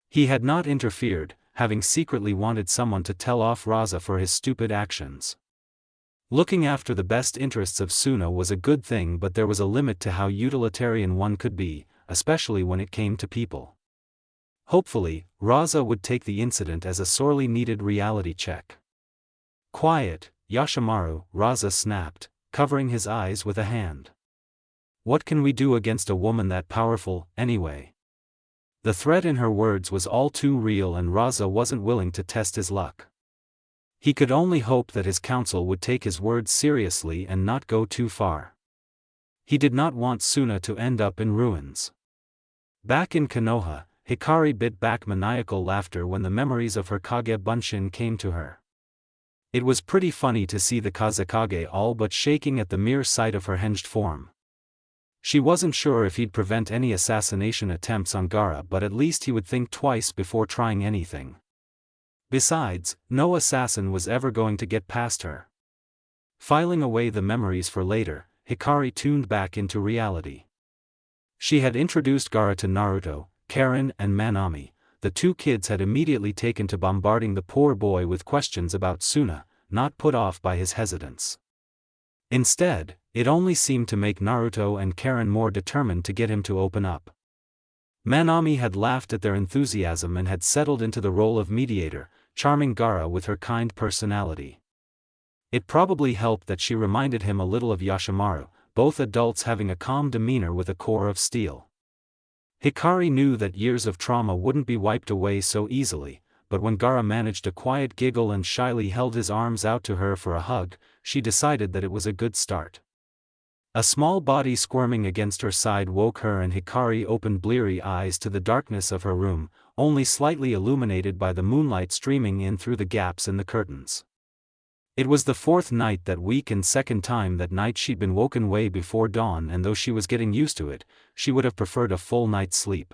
He had not interfered, having secretly wanted someone to tell off Raza for his stupid actions. Looking after the best interests of Suna was a good thing, but there was a limit to how utilitarian one could be, especially when it came to people. Hopefully, Raza would take the incident as a sorely needed reality check. Quiet, Yashimaru, Raza snapped, covering his eyes with a hand. What can we do against a woman that powerful, anyway? The threat in her words was all too real and Raza wasn't willing to test his luck. He could only hope that his council would take his words seriously and not go too far. He did not want Suna to end up in ruins. Back in Konoha, Hikari bit back maniacal laughter when the memories of her Kage Bunshin came to her. It was pretty funny to see the Kazekage all but shaking at the mere sight of her hinged form. She wasn't sure if he'd prevent any assassination attempts on Gaara, but at least he would think twice before trying anything. Besides, no assassin was ever going to get past her. Filing away the memories for later, Hikari tuned back into reality. She had introduced Gaara to Naruto, Karen and Manami. The two kids had immediately taken to bombarding the poor boy with questions about Suna, not put off by his hesitance. Instead, it only seemed to make Naruto and Karen more determined to get him to open up. Manami had laughed at their enthusiasm and had settled into the role of mediator, charming Gaara with her kind personality. It probably helped that she reminded him a little of Yashimaru, both adults having a calm demeanor with a core of steel. Hikari knew that years of trauma wouldn't be wiped away so easily, but when Gaara managed a quiet giggle and shyly held his arms out to her for a hug, she decided that it was a good start. A small body squirming against her side woke her and Hikari opened bleary eyes to the darkness of her room, only slightly illuminated by the moonlight streaming in through the gaps in the curtains. It was the fourth night that week and second time that night she'd been woken way before dawn, and though she was getting used to it, she would have preferred a full night's sleep.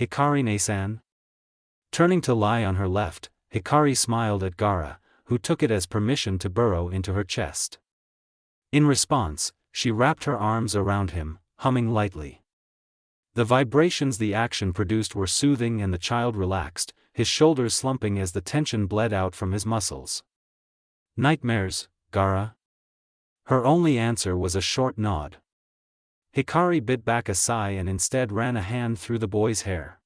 Hikari-ne-san? Turning to lie on her left, Hikari smiled at Gaara, who took it as permission to burrow into her chest. In response, she wrapped her arms around him, humming lightly. The vibrations the action produced were soothing and the child relaxed, his shoulders slumping as the tension bled out from his muscles. Nightmares, Gaara? Her only answer was a short nod. Hikari bit back a sigh and instead ran a hand through the boy's hair.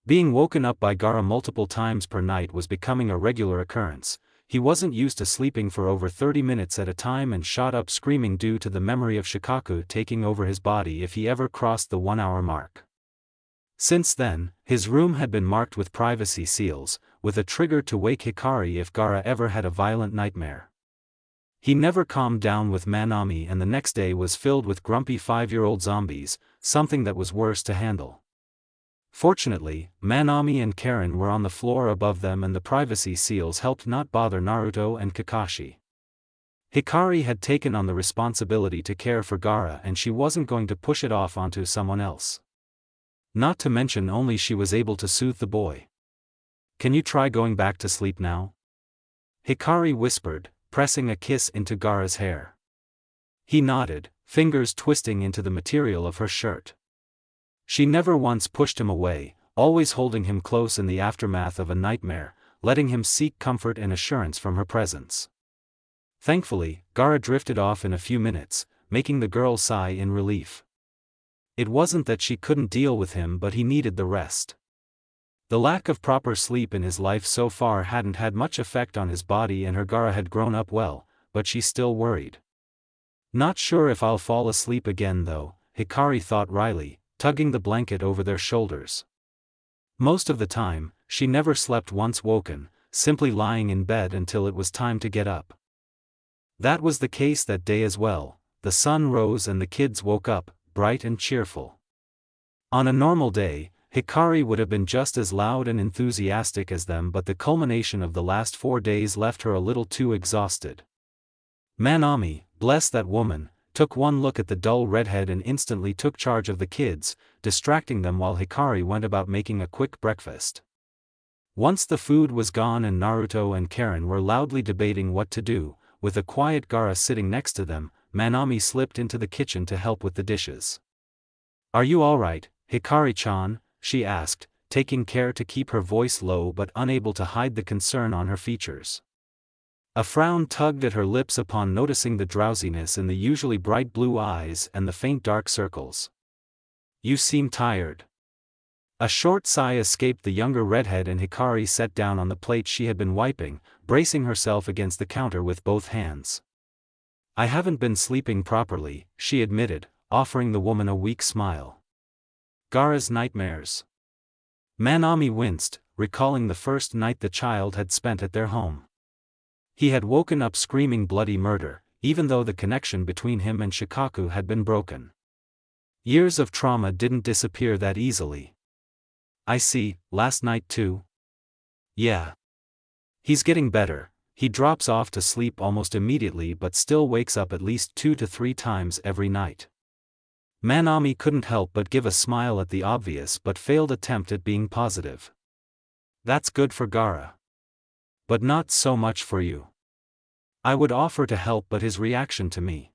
Being woken up by Gaara multiple times per night was becoming a regular occurrence. He wasn't used to sleeping for over 30 minutes at a time and shot up screaming due to the memory of Shikaku taking over his body if he ever crossed the 1-hour mark. Since then, his room had been marked with privacy seals, with a trigger to wake Hikari if Gaara ever had a violent nightmare. He never calmed down with Manami, and the next day was filled with grumpy 5-year-old zombies, something that was worse to handle. Fortunately, Manami and Karen were on the floor above them and the privacy seals helped not bother Naruto and Kakashi. Hikari had taken on the responsibility to care for Gaara and she wasn't going to push it off onto someone else. Not to mention only she was able to soothe the boy. "Can you try going back to sleep now?" Hikari whispered, pressing a kiss into Gaara's hair. He nodded, fingers twisting into the material of her shirt. She never once pushed him away, always holding him close in the aftermath of a nightmare, letting him seek comfort and assurance from her presence. Thankfully, Gaara drifted off in a few minutes, making the girl sigh in relief. It wasn't that she couldn't deal with him, but he needed the rest. The lack of proper sleep in his life so far hadn't had much effect on his body and her Gaara had grown up well, but she still worried. "Not sure if I'll fall asleep again though," Hikari thought wryly, tugging the blanket over their shoulders. Most of the time, she never slept once woken, simply lying in bed until it was time to get up. That was the case that day as well. The sun rose and the kids woke up, bright and cheerful. On a normal day, Hikari would have been just as loud and enthusiastic as them, but the culmination of the last 4 days left her a little too exhausted. Manami, bless that woman, took one look at the dull redhead and instantly took charge of the kids, distracting them while Hikari went about making a quick breakfast. Once the food was gone and Naruto and Karen were loudly debating what to do, with a quiet Gaara sitting next to them, Manami slipped into the kitchen to help with the dishes. "Are you alright, Hikari-chan?" she asked, taking care to keep her voice low but unable to hide the concern on her features. A frown tugged at her lips upon noticing the drowsiness in the usually bright blue eyes and the faint dark circles. "You seem tired." A short sigh escaped the younger redhead and Hikari sat down on the plate she had been wiping, bracing herself against the counter with both hands. I haven't been sleeping properly, she admitted, offering the woman a weak smile. Gaara's nightmares. Manami winced, recalling the first night the child had spent at their home. He had woken up screaming bloody murder, even though the connection between him and Shikaku had been broken. Years of trauma didn't disappear that easily. I see, last night too? Yeah. He's getting better. He drops off to sleep almost immediately but still wakes up at least 2 to 3 times every night. Manami couldn't help but give a smile at the obvious but failed attempt at being positive. That's good for Gaara. But not so much for you. I would offer to help but his reaction to me.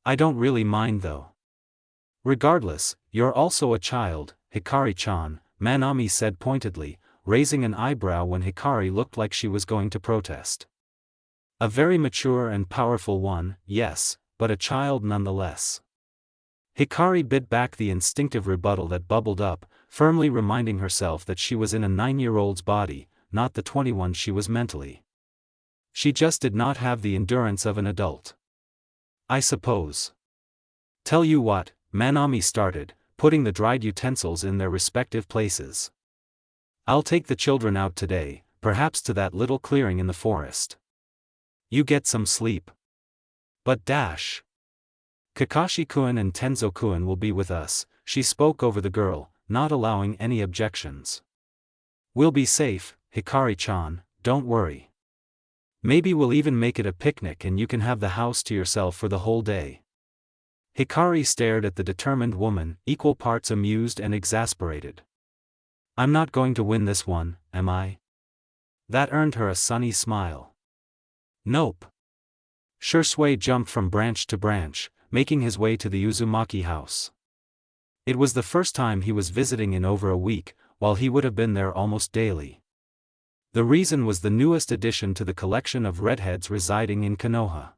I don't really mind though. Regardless, you're also a child, Hikari-chan, Manami said pointedly, raising an eyebrow when Hikari looked like she was going to protest. A very mature and powerful one, yes, but a child nonetheless. Hikari bit back the instinctive rebuttal that bubbled up, firmly reminding herself that she was in a 9-year-old's body, not the 21 she was mentally. She just did not have the endurance of an adult. I suppose. Tell you what, Manami started, putting the dried utensils in their respective places. I'll take the children out today, perhaps to that little clearing in the forest. You get some sleep. But Kakashi-kun and Tenzo-kun will be with us, she spoke over the girl, not allowing any objections. We'll be safe, Hikari-chan, don't worry. Maybe we'll even make it a picnic and you can have the house to yourself for the whole day. Hikari stared at the determined woman, equal parts amused and exasperated. I'm not going to win this one, am I? That earned her a sunny smile. Nope. Shisui jumped from branch to branch, making his way to the Uzumaki house. It was the first time he was visiting in over a week, while he would have been there almost daily. The reason was the newest addition to the collection of redheads residing in Konoha.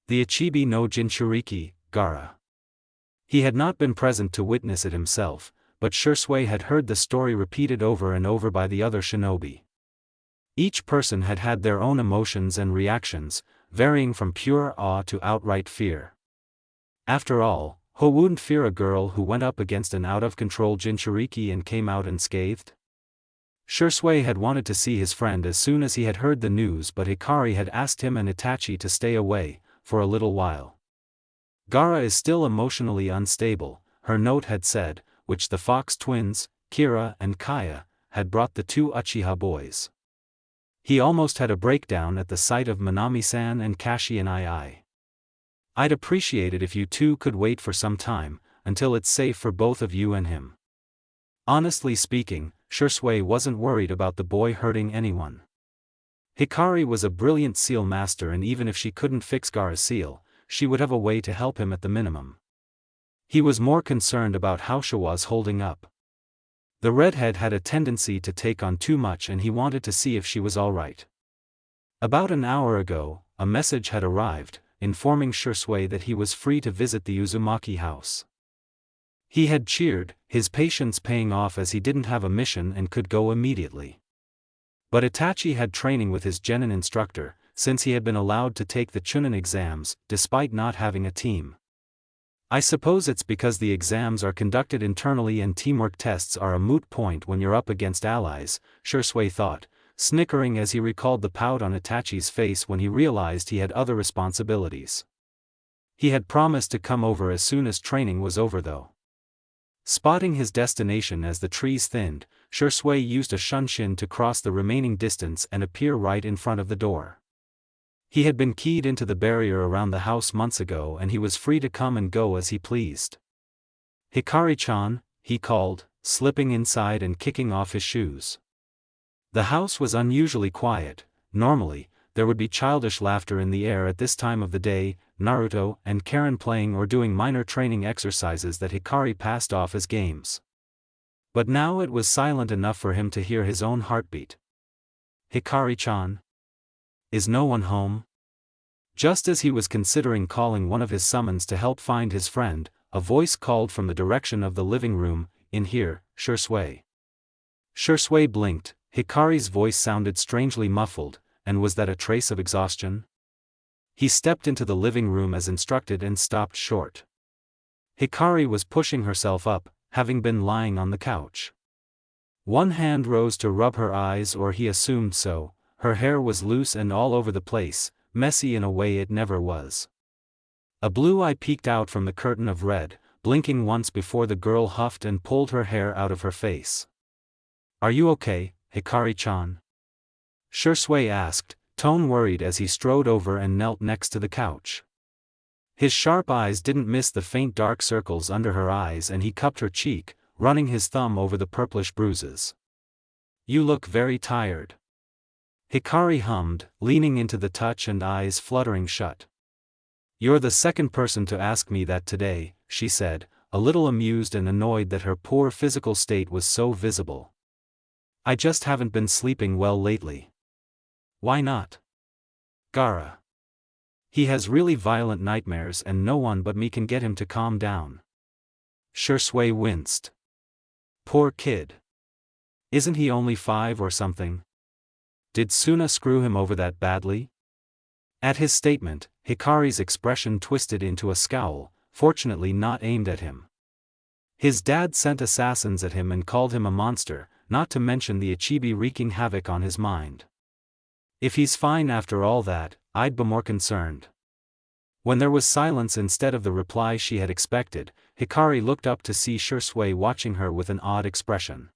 The Ichibi no Jinchuriki, Gaara. He had not been present to witness it himself, but Shisui had heard the story repeated over and over by the other shinobi. Each person had had their own emotions and reactions, varying from pure awe to outright fear. After all, who wouldn't fear a girl who went up against an out-of-control Jinchuriki and came out unscathed? Shisui had wanted to see his friend as soon as he had heard the news, but Hikari had asked him and Itachi to stay away, for a little while. Gaara is still emotionally unstable, her note had said, which the Fox twins, Kira and Kaya, had brought the 2 Uchiha boys. He almost had a breakdown at the sight of Manami-san and Kashi and II. I'd appreciate it if you two could wait for some time, until it's safe for both of you and him. Honestly speaking, Shisui wasn't worried about the boy hurting anyone. Hikari was a brilliant seal master, and even if she couldn't fix Gaara's seal, she would have a way to help him at the minimum. He was more concerned about how she was holding up. The redhead had a tendency to take on too much and he wanted to see if she was alright. About an hour ago, a message had arrived, informing Shisui that he was free to visit the Uzumaki house. He had cheered, his patience paying off as he didn't have a mission and could go immediately. But Itachi had training with his genin instructor, since he had been allowed to take the Chunin exams, despite not having a team. I suppose it's because the exams are conducted internally and teamwork tests are a moot point when you're up against allies, Shisui thought, snickering as he recalled the pout on Itachi's face when he realized he had other responsibilities. He had promised to come over as soon as training was over though. Spotting his destination as the trees thinned, Shisui used a shunshin to cross the remaining distance and appear right in front of the door. He had been keyed into the barrier around the house months ago and he was free to come and go as he pleased. Hikari-chan, he called, slipping inside and kicking off his shoes. The house was unusually quiet. Normally, there would be childish laughter in the air at this time of the day, Naruto and Karen playing or doing minor training exercises that Hikari passed off as games. But now it was silent enough for him to hear his own heartbeat. Hikari-chan? Is no one home? Just as he was considering calling one of his summons to help find his friend, a voice called from the direction of the living room, "In here, Shisui." Shisui blinked. Hikari's voice sounded strangely muffled, and was that a trace of exhaustion? He stepped into the living room as instructed and stopped short. Hikari was pushing herself up, having been lying on the couch. One hand rose to rub her eyes, or he assumed so. Her hair was loose and all over the place, messy in a way it never was. A blue eye peeked out from the curtain of red, blinking once before the girl huffed and pulled her hair out of her face. "Are you okay, Hikari-chan?" Shisui asked, tone worried as he strode over and knelt next to the couch. His sharp eyes didn't miss the faint dark circles under her eyes, and he cupped her cheek, running his thumb over the purplish bruises. "You look very tired." Hikari hummed, leaning into the touch and eyes fluttering shut. "You're the second person to ask me that today," she said, a little amused and annoyed that her poor physical state was so visible. "I just haven't been sleeping well lately." "Why not?" "Gaara. He has really violent nightmares and no one but me can get him to calm down." Shisui winced. "Poor kid. Isn't he only 5 or something? Did Suna screw him over that badly?" At his statement, Hikari's expression twisted into a scowl, fortunately not aimed at him. His dad sent assassins at him and called him a monster, not to mention the Ichibi wreaking havoc on his mind. If he's fine after all that, I'd be more concerned. When there was silence instead of the reply she had expected, Hikari looked up to see Shisui watching her with an odd expression.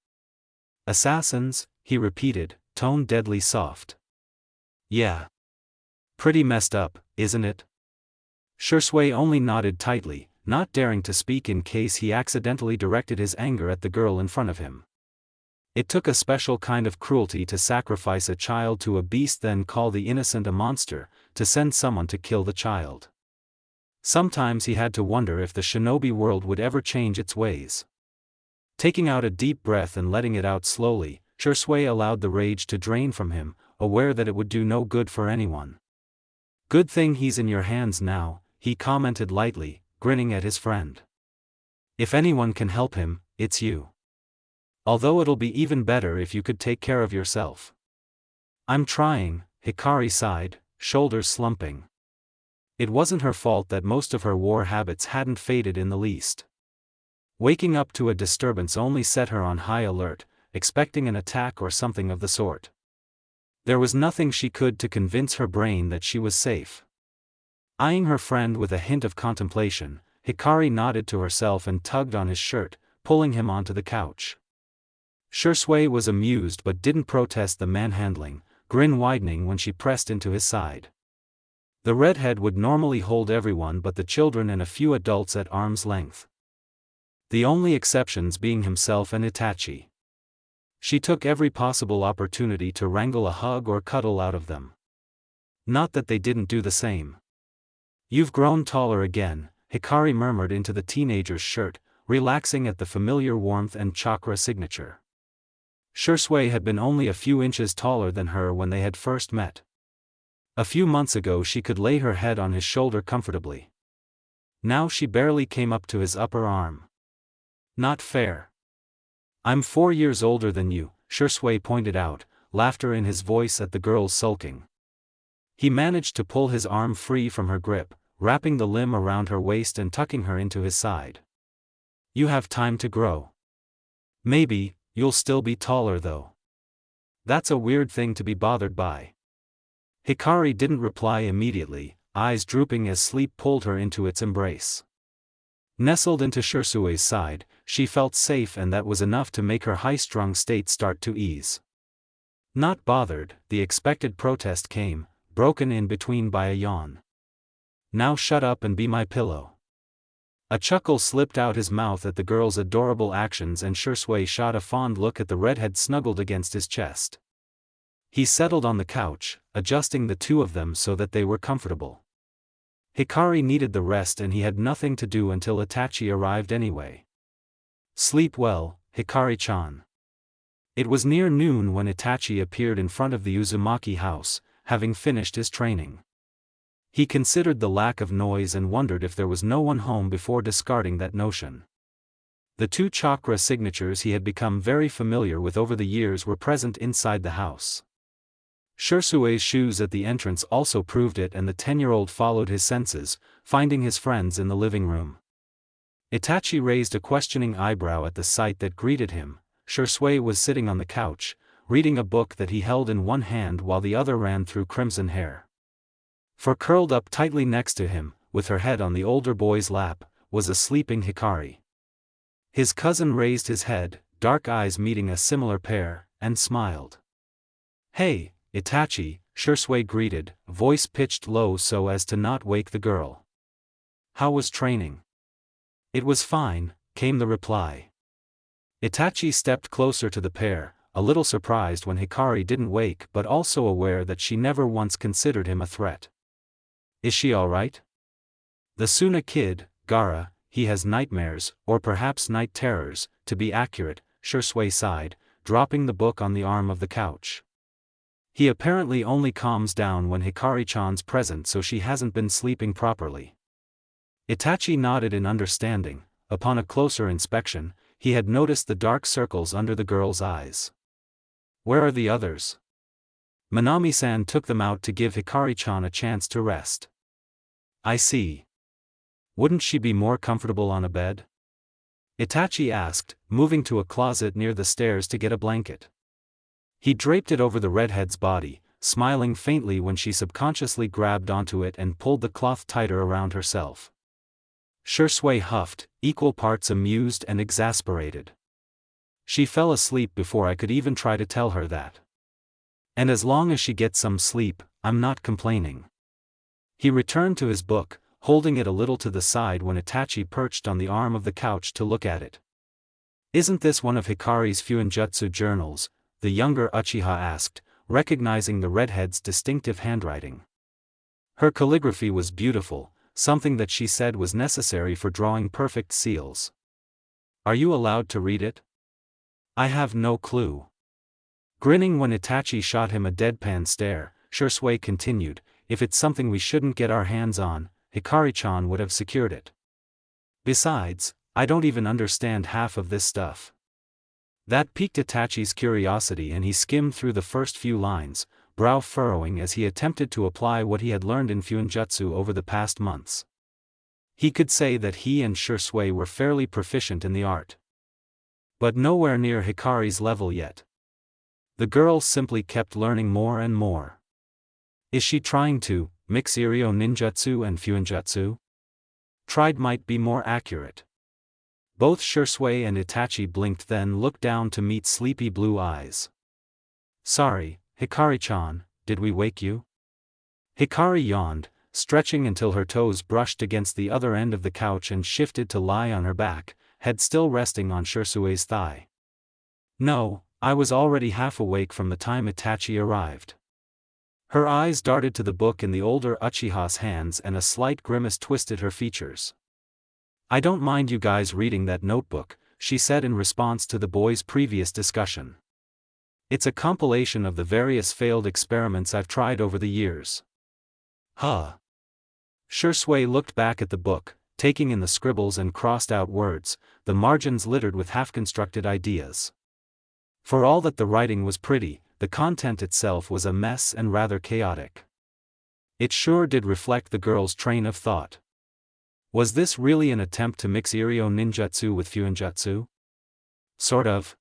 "Assassins?" he repeated, tone deadly soft. "Yeah. Pretty messed up, isn't it?" Shisui only nodded tightly, not daring to speak in case he accidentally directed his anger at the girl in front of him. It took a special kind of cruelty to sacrifice a child to a beast, then call the innocent a monster, to send someone to kill the child. Sometimes he had to wonder if the shinobi world would ever change its ways. Taking out a deep breath and letting it out slowly, Shisui allowed the rage to drain from him, aware that it would do no good for anyone. "Good thing he's in your hands now," he commented lightly, grinning at his friend. "If anyone can help him, it's you. Although it'll be even better if you could take care of yourself." "I'm trying," Hikari sighed, shoulders slumping. It wasn't her fault that most of her war habits hadn't faded in the least. Waking up to a disturbance only set her on high alert, expecting an attack or something of the sort. There was nothing she could do to convince her brain that she was safe. Eyeing her friend with a hint of contemplation, Hikari nodded to herself and tugged on his shirt, pulling him onto the couch. Shisui was amused but didn't protest the manhandling, grin widening when she pressed into his side. The redhead would normally hold everyone but the children and a few adults at arm's length. The only exceptions being himself and Itachi. She took every possible opportunity to wrangle a hug or cuddle out of them. Not that they didn't do the same. "You've grown taller again," Hikari murmured into the teenager's shirt, relaxing at the familiar warmth and chakra signature. Shisui had been only a few inches taller than her when they had first met. A few months ago she could lay her head on his shoulder comfortably. Now she barely came up to his upper arm. "Not fair. I'm 4 years older than you," Shisui pointed out, laughter in his voice at the girl's sulking. He managed to pull his arm free from her grip, wrapping the limb around her waist and tucking her into his side. "You have time to grow. Maybe, you'll still be taller though. That's a weird thing to be bothered by." Hikari didn't reply immediately, eyes drooping as sleep pulled her into its embrace. Nestled into Shisui's side, she felt safe, and that was enough to make her high-strung state start to ease. Not bothered, the expected protest came, broken in between by a yawn. "Now shut up and be my pillow." A chuckle slipped out his mouth at the girl's adorable actions, and Shisui shot a fond look at the redhead snuggled against his chest. He settled on the couch, adjusting the two of them so that they were comfortable. Hikari needed the rest and he had nothing to do until Itachi arrived anyway. "Sleep well, Hikari-chan." It was near noon when Itachi appeared in front of the Uzumaki house, having finished his training. He considered the lack of noise and wondered if there was no one home before discarding that notion. The 2 chakra signatures he had become very familiar with over the years were present inside the house. Shisui's shoes at the entrance also proved it, and the 10-year-old followed his senses, finding his friends in the living room. Itachi raised a questioning eyebrow at the sight that greeted him. Shisui was sitting on the couch, reading a book that he held in one hand while the other ran through crimson hair. For curled up tightly next to him, with her head on the older boy's lap, was a sleeping Hikari. His cousin raised his head, dark eyes meeting a similar pair, and smiled. "Hey, Itachi," Shisui greeted, voice pitched low so as to not wake the girl. "How was training?" "It was fine," came the reply. Itachi stepped closer to the pair, a little surprised when Hikari didn't wake but also aware that she never once considered him a threat. "Is she alright?" "The Suna kid, Gaara, he has nightmares, or perhaps night terrors, to be accurate," Shisui sighed, dropping the book on the arm of the couch. "He apparently only calms down when Hikari-chan's present, so she hasn't been sleeping properly." Itachi nodded in understanding. Upon a closer inspection, he had noticed the dark circles under the girl's eyes. "Where are the others?" "Minami-san took them out to give Hikari-chan a chance to rest." "I see. Wouldn't she be more comfortable on a bed?" Itachi asked, moving to a closet near the stairs to get a blanket. He draped it over the redhead's body, smiling faintly when she subconsciously grabbed onto it and pulled the cloth tighter around herself. Shisui huffed, equal parts amused and exasperated. "She fell asleep before I could even try to tell her that. And as long as she gets some sleep, I'm not complaining." He returned to his book, holding it a little to the side when Itachi perched on the arm of the couch to look at it. "Isn't this one of Hikari's Fuinjutsu journals?" the younger Uchiha asked, recognizing the redhead's distinctive handwriting. Her calligraphy was beautiful, something that she said was necessary for drawing perfect seals. "Are you allowed to read it?" "I have no clue." Grinning when Itachi shot him a deadpan stare, Shisui continued, "If it's something we shouldn't get our hands on, Hikari-chan would have secured it. Besides, I don't even understand half of this stuff." That piqued Itachi's curiosity and he skimmed through the first few lines, brow furrowing as he attempted to apply what he had learned in Fuinjutsu over the past months. He could say that he and Shisui were fairly proficient in the art. But nowhere near Hikari's level yet. The girl simply kept learning more and more. Is she trying to mix Iryo ninjutsu and Fuinjutsu? Tried might be more accurate. Both Shisui and Itachi blinked, then looked down to meet sleepy blue eyes. "Sorry, Hikari-chan, did we wake you?" Hikari yawned, stretching until her toes brushed against the other end of the couch and shifted to lie on her back, head still resting on Shisui's thigh. "No, I was already half awake from the time Itachi arrived." Her eyes darted to the book in the older Uchiha's hands and a slight grimace twisted her features. "I don't mind you guys reading that notebook," she said in response to the boys' previous discussion. "It's a compilation of the various failed experiments I've tried over the years." "Huh." Shisui looked back at the book, taking in the scribbles and crossed-out words, the margins littered with half-constructed ideas. For all that the writing was pretty, the content itself was a mess and rather chaotic. It sure did reflect the girl's train of thought. Was this really an attempt to mix Iryo ninjutsu with Fuinjutsu? Sort of.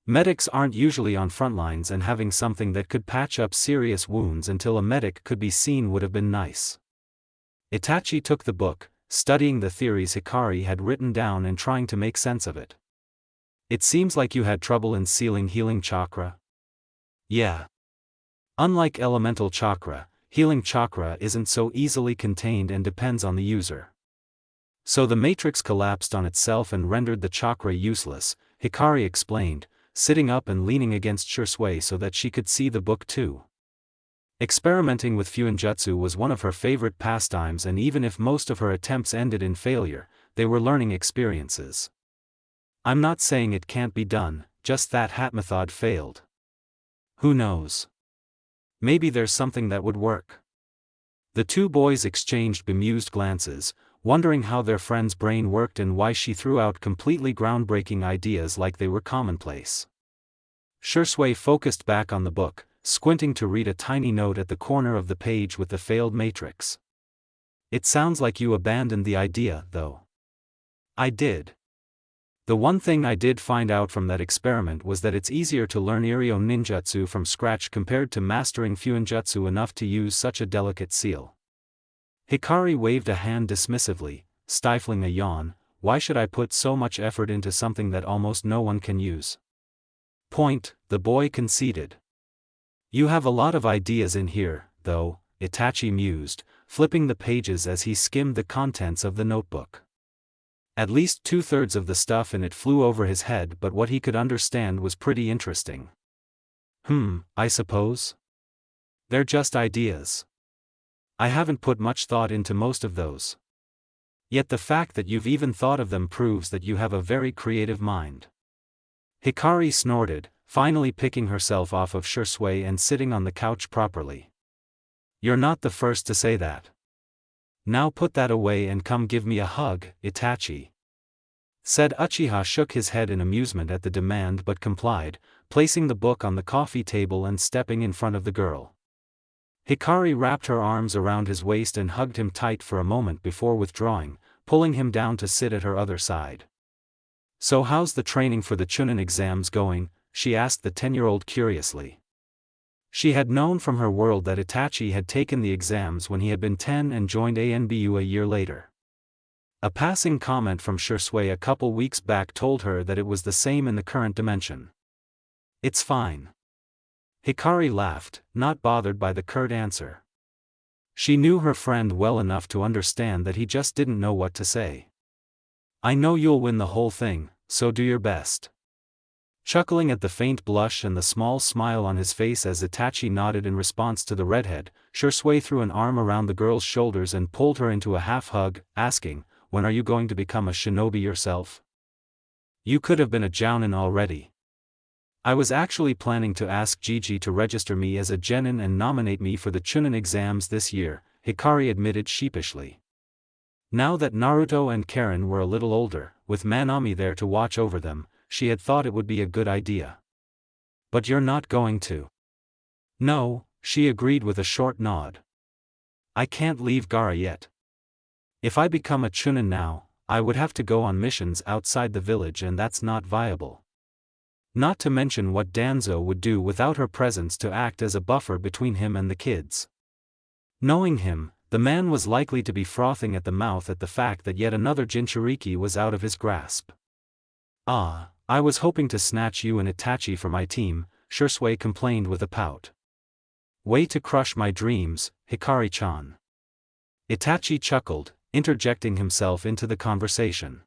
Medics aren't usually on front lines, and having something that could patch up serious wounds until a medic could be seen would have been nice. Itachi took the book, studying the theories Hikari had written down and trying to make sense of it. "It seems like you had trouble in sealing healing chakra." "Yeah. Unlike elemental chakra, healing chakra isn't so easily contained and depends on the user. So the matrix collapsed on itself and rendered the chakra useless," Hikari explained, sitting up and leaning against Shisui so that she could see the book too. Experimenting with Fuinjutsu was one of her favorite pastimes, and even if most of her attempts ended in failure, they were learning experiences. "I'm not saying it can't be done, just that method failed. Who knows? Maybe there's something that would work." The two boys exchanged bemused glances, wondering how their friend's brain worked and why she threw out completely groundbreaking ideas like they were commonplace. Shisui focused back on the book, squinting to read a tiny note at the corner of the page with the failed matrix. It sounds like you abandoned the idea, though. I did. The one thing I did find out from that experiment was that it's easier to learn Iryo ninjutsu from scratch compared to mastering fuinjutsu enough to use such a delicate seal. Hikari waved a hand dismissively, stifling a yawn. Why should I put so much effort into something that almost no one can use? Point, the boy conceded. You have a lot of ideas in here, though, Itachi mused, flipping the pages as he skimmed the contents of the notebook. At least 2/3 of the stuff in it flew over his head, but what he could understand was pretty interesting. I suppose? They're just ideas. I haven't put much thought into most of those. Yet the fact that you've even thought of them proves that you have a very creative mind. Hikari snorted, finally picking herself off of Shisui and sitting on the couch properly. You're not the first to say that. Now put that away and come give me a hug, Itachi. Said Uchiha shook his head in amusement at the demand but complied, placing the book on the coffee table and stepping in front of the girl. Hikari wrapped her arms around his waist and hugged him tight for a moment before withdrawing, pulling him down to sit at her other side. So how's the training for the Chunin exams going? She asked the 10-year-old curiously. She had known from her world that Itachi had taken the exams when he had been 10 and joined ANBU a year later. A passing comment from Shisui a couple weeks back told her that it was the same in the current dimension. It's fine. Hikari laughed, not bothered by the curt answer. She knew her friend well enough to understand that he just didn't know what to say. I know you'll win the whole thing, so do your best. Chuckling at the faint blush and the small smile on his face as Itachi nodded in response to the redhead, Shisui threw an arm around the girl's shoulders and pulled her into a half-hug, asking, when are you going to become a shinobi yourself? You could have been a jounin already. I was actually planning to ask Gigi to register me as a genin and nominate me for the Chunin exams this year, Hikari admitted sheepishly. Now that Naruto and Karen were a little older, with Manami there to watch over them, she had thought it would be a good idea. But you're not going to. No, she agreed with a short nod. I can't leave Gaara yet. If I become a Chunin now, I would have to go on missions outside the village and that's not viable. Not to mention what Danzo would do without her presence to act as a buffer between him and the kids. Knowing him, the man was likely to be frothing at the mouth at the fact that yet another Jinchuriki was out of his grasp. I was hoping to snatch you and Itachi for my team, Shisui complained with a pout. Way to crush my dreams, Hikari-chan. Itachi chuckled, interjecting himself into the conversation.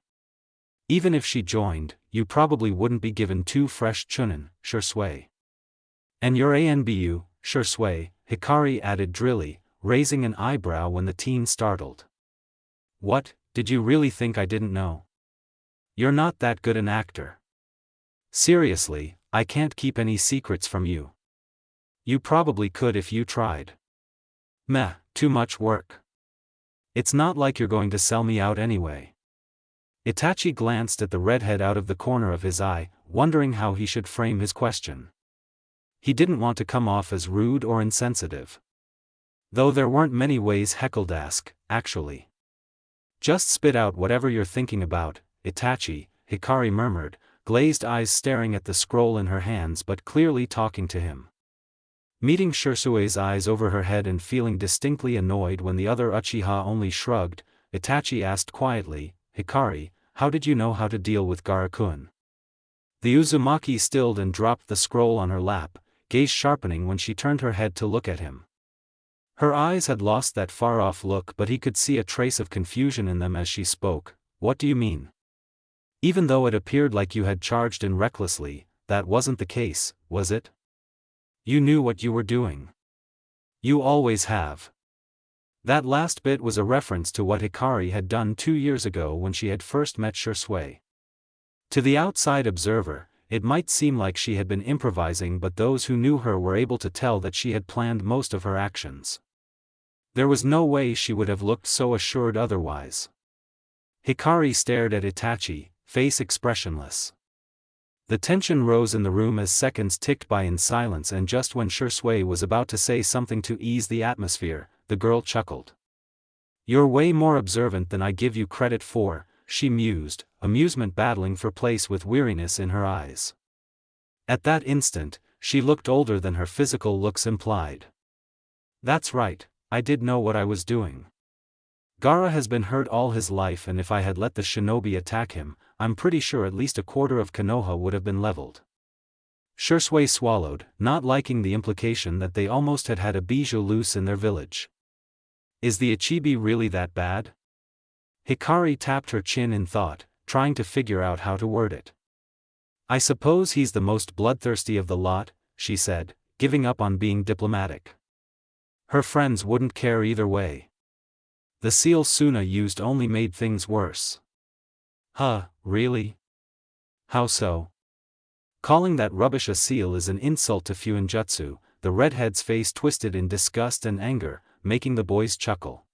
Even if she joined, you probably wouldn't be given 2 fresh Chunin, Shisui. And your ANBU, Shisui, Hikari added drily, raising an eyebrow when the teen startled. What, did you really think I didn't know? You're not that good an actor. Seriously, I can't keep any secrets from you. You probably could if you tried. Meh, too much work. It's not like you're going to sell me out anyway. Itachi glanced at the redhead out of the corner of his eye, wondering how he should frame his question. He didn't want to come off as rude or insensitive. Though there weren't many ways heckled ask, actually. Just spit out whatever you're thinking about, Itachi, Hikari murmured, glazed eyes staring at the scroll in her hands but clearly talking to him. Meeting Shisui's eyes over her head and feeling distinctly annoyed when the other Uchiha only shrugged, Itachi asked quietly, Hikari, how did you know how to deal with Gaara-kun? The Uzumaki stilled and dropped the scroll on her lap, gaze sharpening when she turned her head to look at him. Her eyes had lost that far-off look but he could see a trace of confusion in them as she spoke. What do you mean? Even though it appeared like you had charged in recklessly, that wasn't the case, was it? You knew what you were doing. You always have. That last bit was a reference to what Hikari had done 2 years ago when she had first met Shisui. To the outside observer, it might seem like she had been improvising, but those who knew her were able to tell that she had planned most of her actions. There was no way she would have looked so assured otherwise. Hikari stared at Itachi, face expressionless. The tension rose in the room as seconds ticked by in silence, and just when Shisui was about to say something to ease the atmosphere, the girl chuckled. "You're way more observant than I give you credit for," she mused, amusement battling for place with weariness in her eyes. At that instant, she looked older than her physical looks implied. "That's right, I did know what I was doing. Gaara has been hurt all his life, and if I had let the shinobi attack him, I'm pretty sure at least a quarter of Konoha would have been leveled." Shisui swallowed, not liking the implication that they almost had a bijou loose in their village. "Is the Ichibi really that bad?" Hikari tapped her chin in thought, trying to figure out how to word it. "I suppose he's the most bloodthirsty of the lot," she said, giving up on being diplomatic. Her friends wouldn't care either way. The seal Suna used only made things worse. "Huh, really? How so?" Calling that rubbish a seal is an insult to Fuinjutsu. The redhead's face twisted in disgust and anger, making the boys chuckle.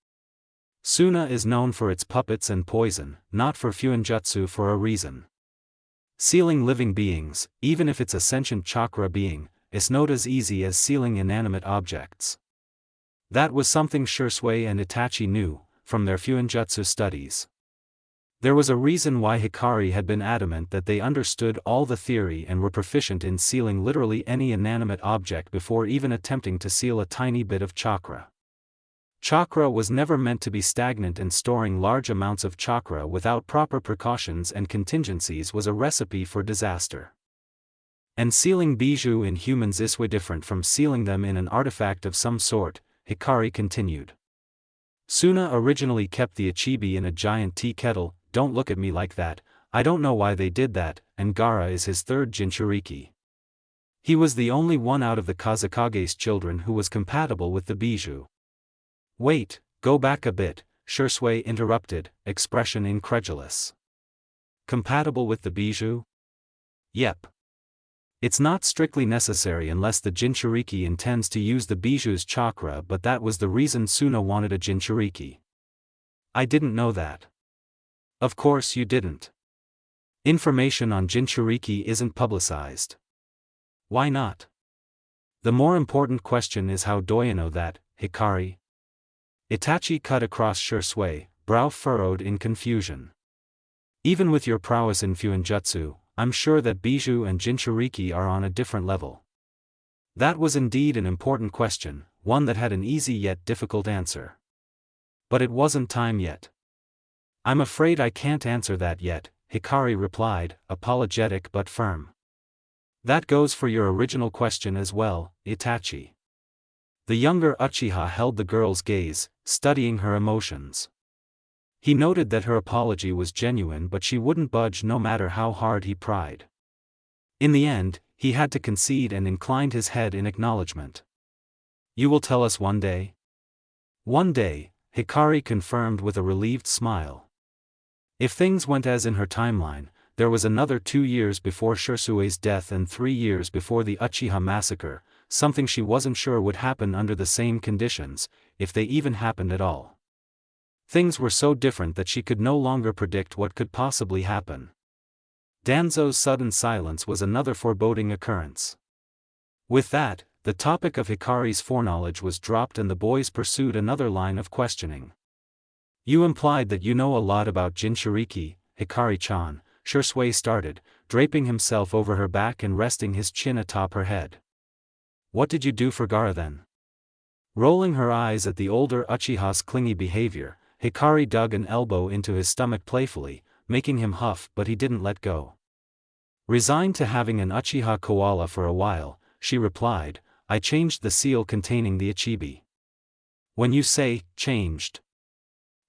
"Suna is known for its puppets and poison, not for Fuinjutsu for a reason. Sealing living beings, even if it's a sentient chakra being, is not as easy as sealing inanimate objects." That was something Shisui and Itachi knew, from their Fuinjutsu studies. There was a reason why Hikari had been adamant that they understood all the theory and were proficient in sealing literally any inanimate object before even attempting to seal a tiny bit of chakra. Chakra was never meant to be stagnant, and storing large amounts of chakra without proper precautions and contingencies was a recipe for disaster. And sealing bijou in humans is way different from sealing them in an artifact of some sort, Hikari continued. "Suna originally kept the Ichibi in a giant tea kettle. Don't look at me like that, I don't know why they did that, and Gaara is his third Jinchuriki. He was the only one out of the Kazekage's children who was compatible with the bijou." "Wait, go back a bit," Shisui interrupted, expression incredulous. "Compatible with the bijou?" "Yep. It's not strictly necessary unless the Jinchuriki intends to use the bijou's chakra, but that was the reason Suna wanted a Jinchuriki." "I didn't know that." "Of course you didn't. Information on Jinchuriki isn't publicized." "Why not?" "The more important question is how do you know that, Hikari?" Itachi cut across Shisui, brow furrowed in confusion. "Even with your prowess in Fuinjutsu, I'm sure that bijou and Jinchuriki are on a different level." That was indeed an important question, one that had an easy yet difficult answer. But it wasn't time yet. "I'm afraid I can't answer that yet," Hikari replied, apologetic but firm. "That goes for your original question as well, Itachi." The younger Uchiha held the girl's gaze, studying her emotions. He noted that her apology was genuine, but she wouldn't budge no matter how hard he pried. In the end, he had to concede and inclined his head in acknowledgement. "You will tell us one day?" "One day," Hikari confirmed with a relieved smile. If things went as in her timeline, there was another 2 years before Shisui's death and 3 years before the Uchiha massacre, something she wasn't sure would happen under the same conditions, if they even happened at all. Things were so different that she could no longer predict what could possibly happen. Danzo's sudden silence was another foreboding occurrence. With that, the topic of Hikari's foreknowledge was dropped and the boys pursued another line of questioning. "You implied that you know a lot about Jinchuriki, Hikari-chan," Shisui started, draping himself over her back and resting his chin atop her head. "What did you do for Gaara then?" Rolling her eyes at the older Uchiha's clingy behavior, Hikari dug an elbow into his stomach playfully, making him huff, but he didn't let go. Resigned to having an Uchiha koala for a while, she replied, "I changed the seal containing the Ichibi." "When you say, changed,"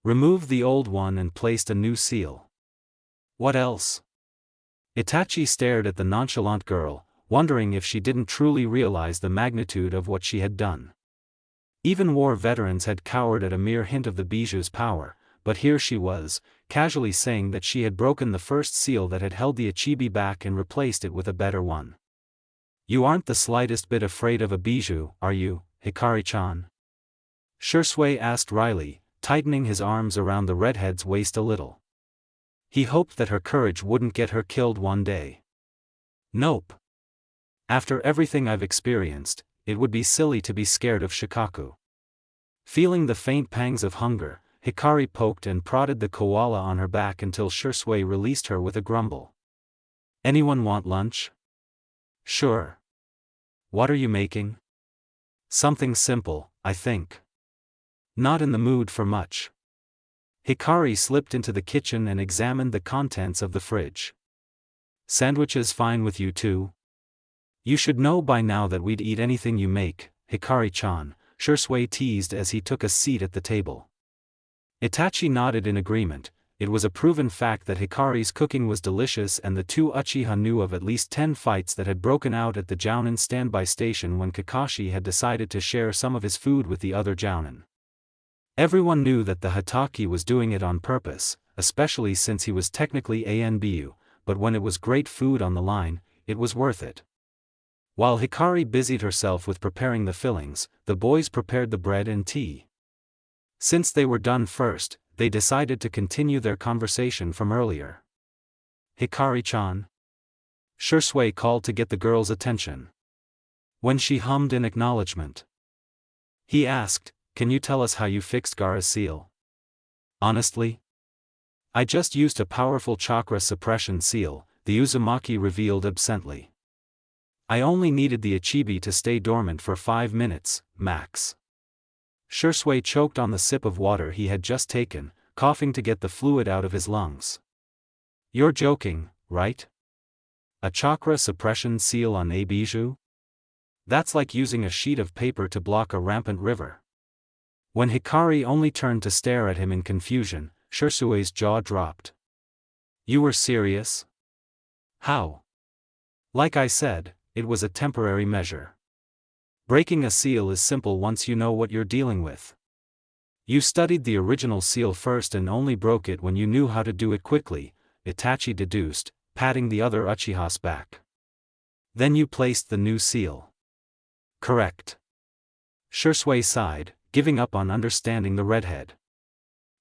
removed the old one and placed a new seal. "What else?" Itachi stared at the nonchalant girl, wondering if she didn't truly realize the magnitude of what she had done. Even war veterans had cowered at a mere hint of the bijou's power, but here she was, casually saying that she had broken the first seal that had held the Ichibi back and replaced it with a better one. "You aren't the slightest bit afraid of a bijou, are you, Hikari-chan?" Shisui asked wryly, tightening his arms around the redhead's waist a little. He hoped that her courage wouldn't get her killed one day. Nope. After everything I've experienced, it would be silly to be scared of Shikaku. Feeling the faint pangs of hunger, Hikari poked and prodded the koala on her back until Shisui released her with a grumble. Anyone want lunch? Sure. What are you making? Something simple, I think. Not in the mood for much. Hikari slipped into the kitchen and examined the contents of the fridge. Sandwiches fine with you too? You should know by now that we'd eat anything you make, Hikari-chan, Shisui teased as he took a seat at the table. Itachi nodded in agreement. It was a proven fact that Hikari's cooking was delicious, and the two Uchiha knew of at least 10 fights that had broken out at the Jounin standby station when Kakashi had decided to share some of his food with the other Jounin. Everyone knew that the Hatake was doing it on purpose, especially since he was technically ANBU, but when it was great food on the line, it was worth it. While Hikari busied herself with preparing the fillings, the boys prepared the bread and tea. Since they were done first, they decided to continue their conversation from earlier. Hikari-chan? Shisui called to get the girl's attention. When she hummed in acknowledgement, he asked, "Can you tell us how you fixed Gaara's seal?" Honestly? I just used a powerful chakra suppression seal, the Uzumaki revealed absently. I only needed the Ichibi to stay dormant for 5 minutes, max. Shisui choked on the sip of water he had just taken, coughing to get the fluid out of his lungs. You're joking, right? A chakra suppression seal on a bijou? That's like using a sheet of paper to block a rampant river. When Hikari only turned to stare at him in confusion, Shisui's jaw dropped. You were serious? How? Like I said, it was a temporary measure. Breaking a seal is simple once you know what you're dealing with. You studied the original seal first and only broke it when you knew how to do it quickly, Itachi deduced, patting the other Uchiha's back. Then you placed the new seal. Correct. Shisui sighed, giving up on understanding the redhead.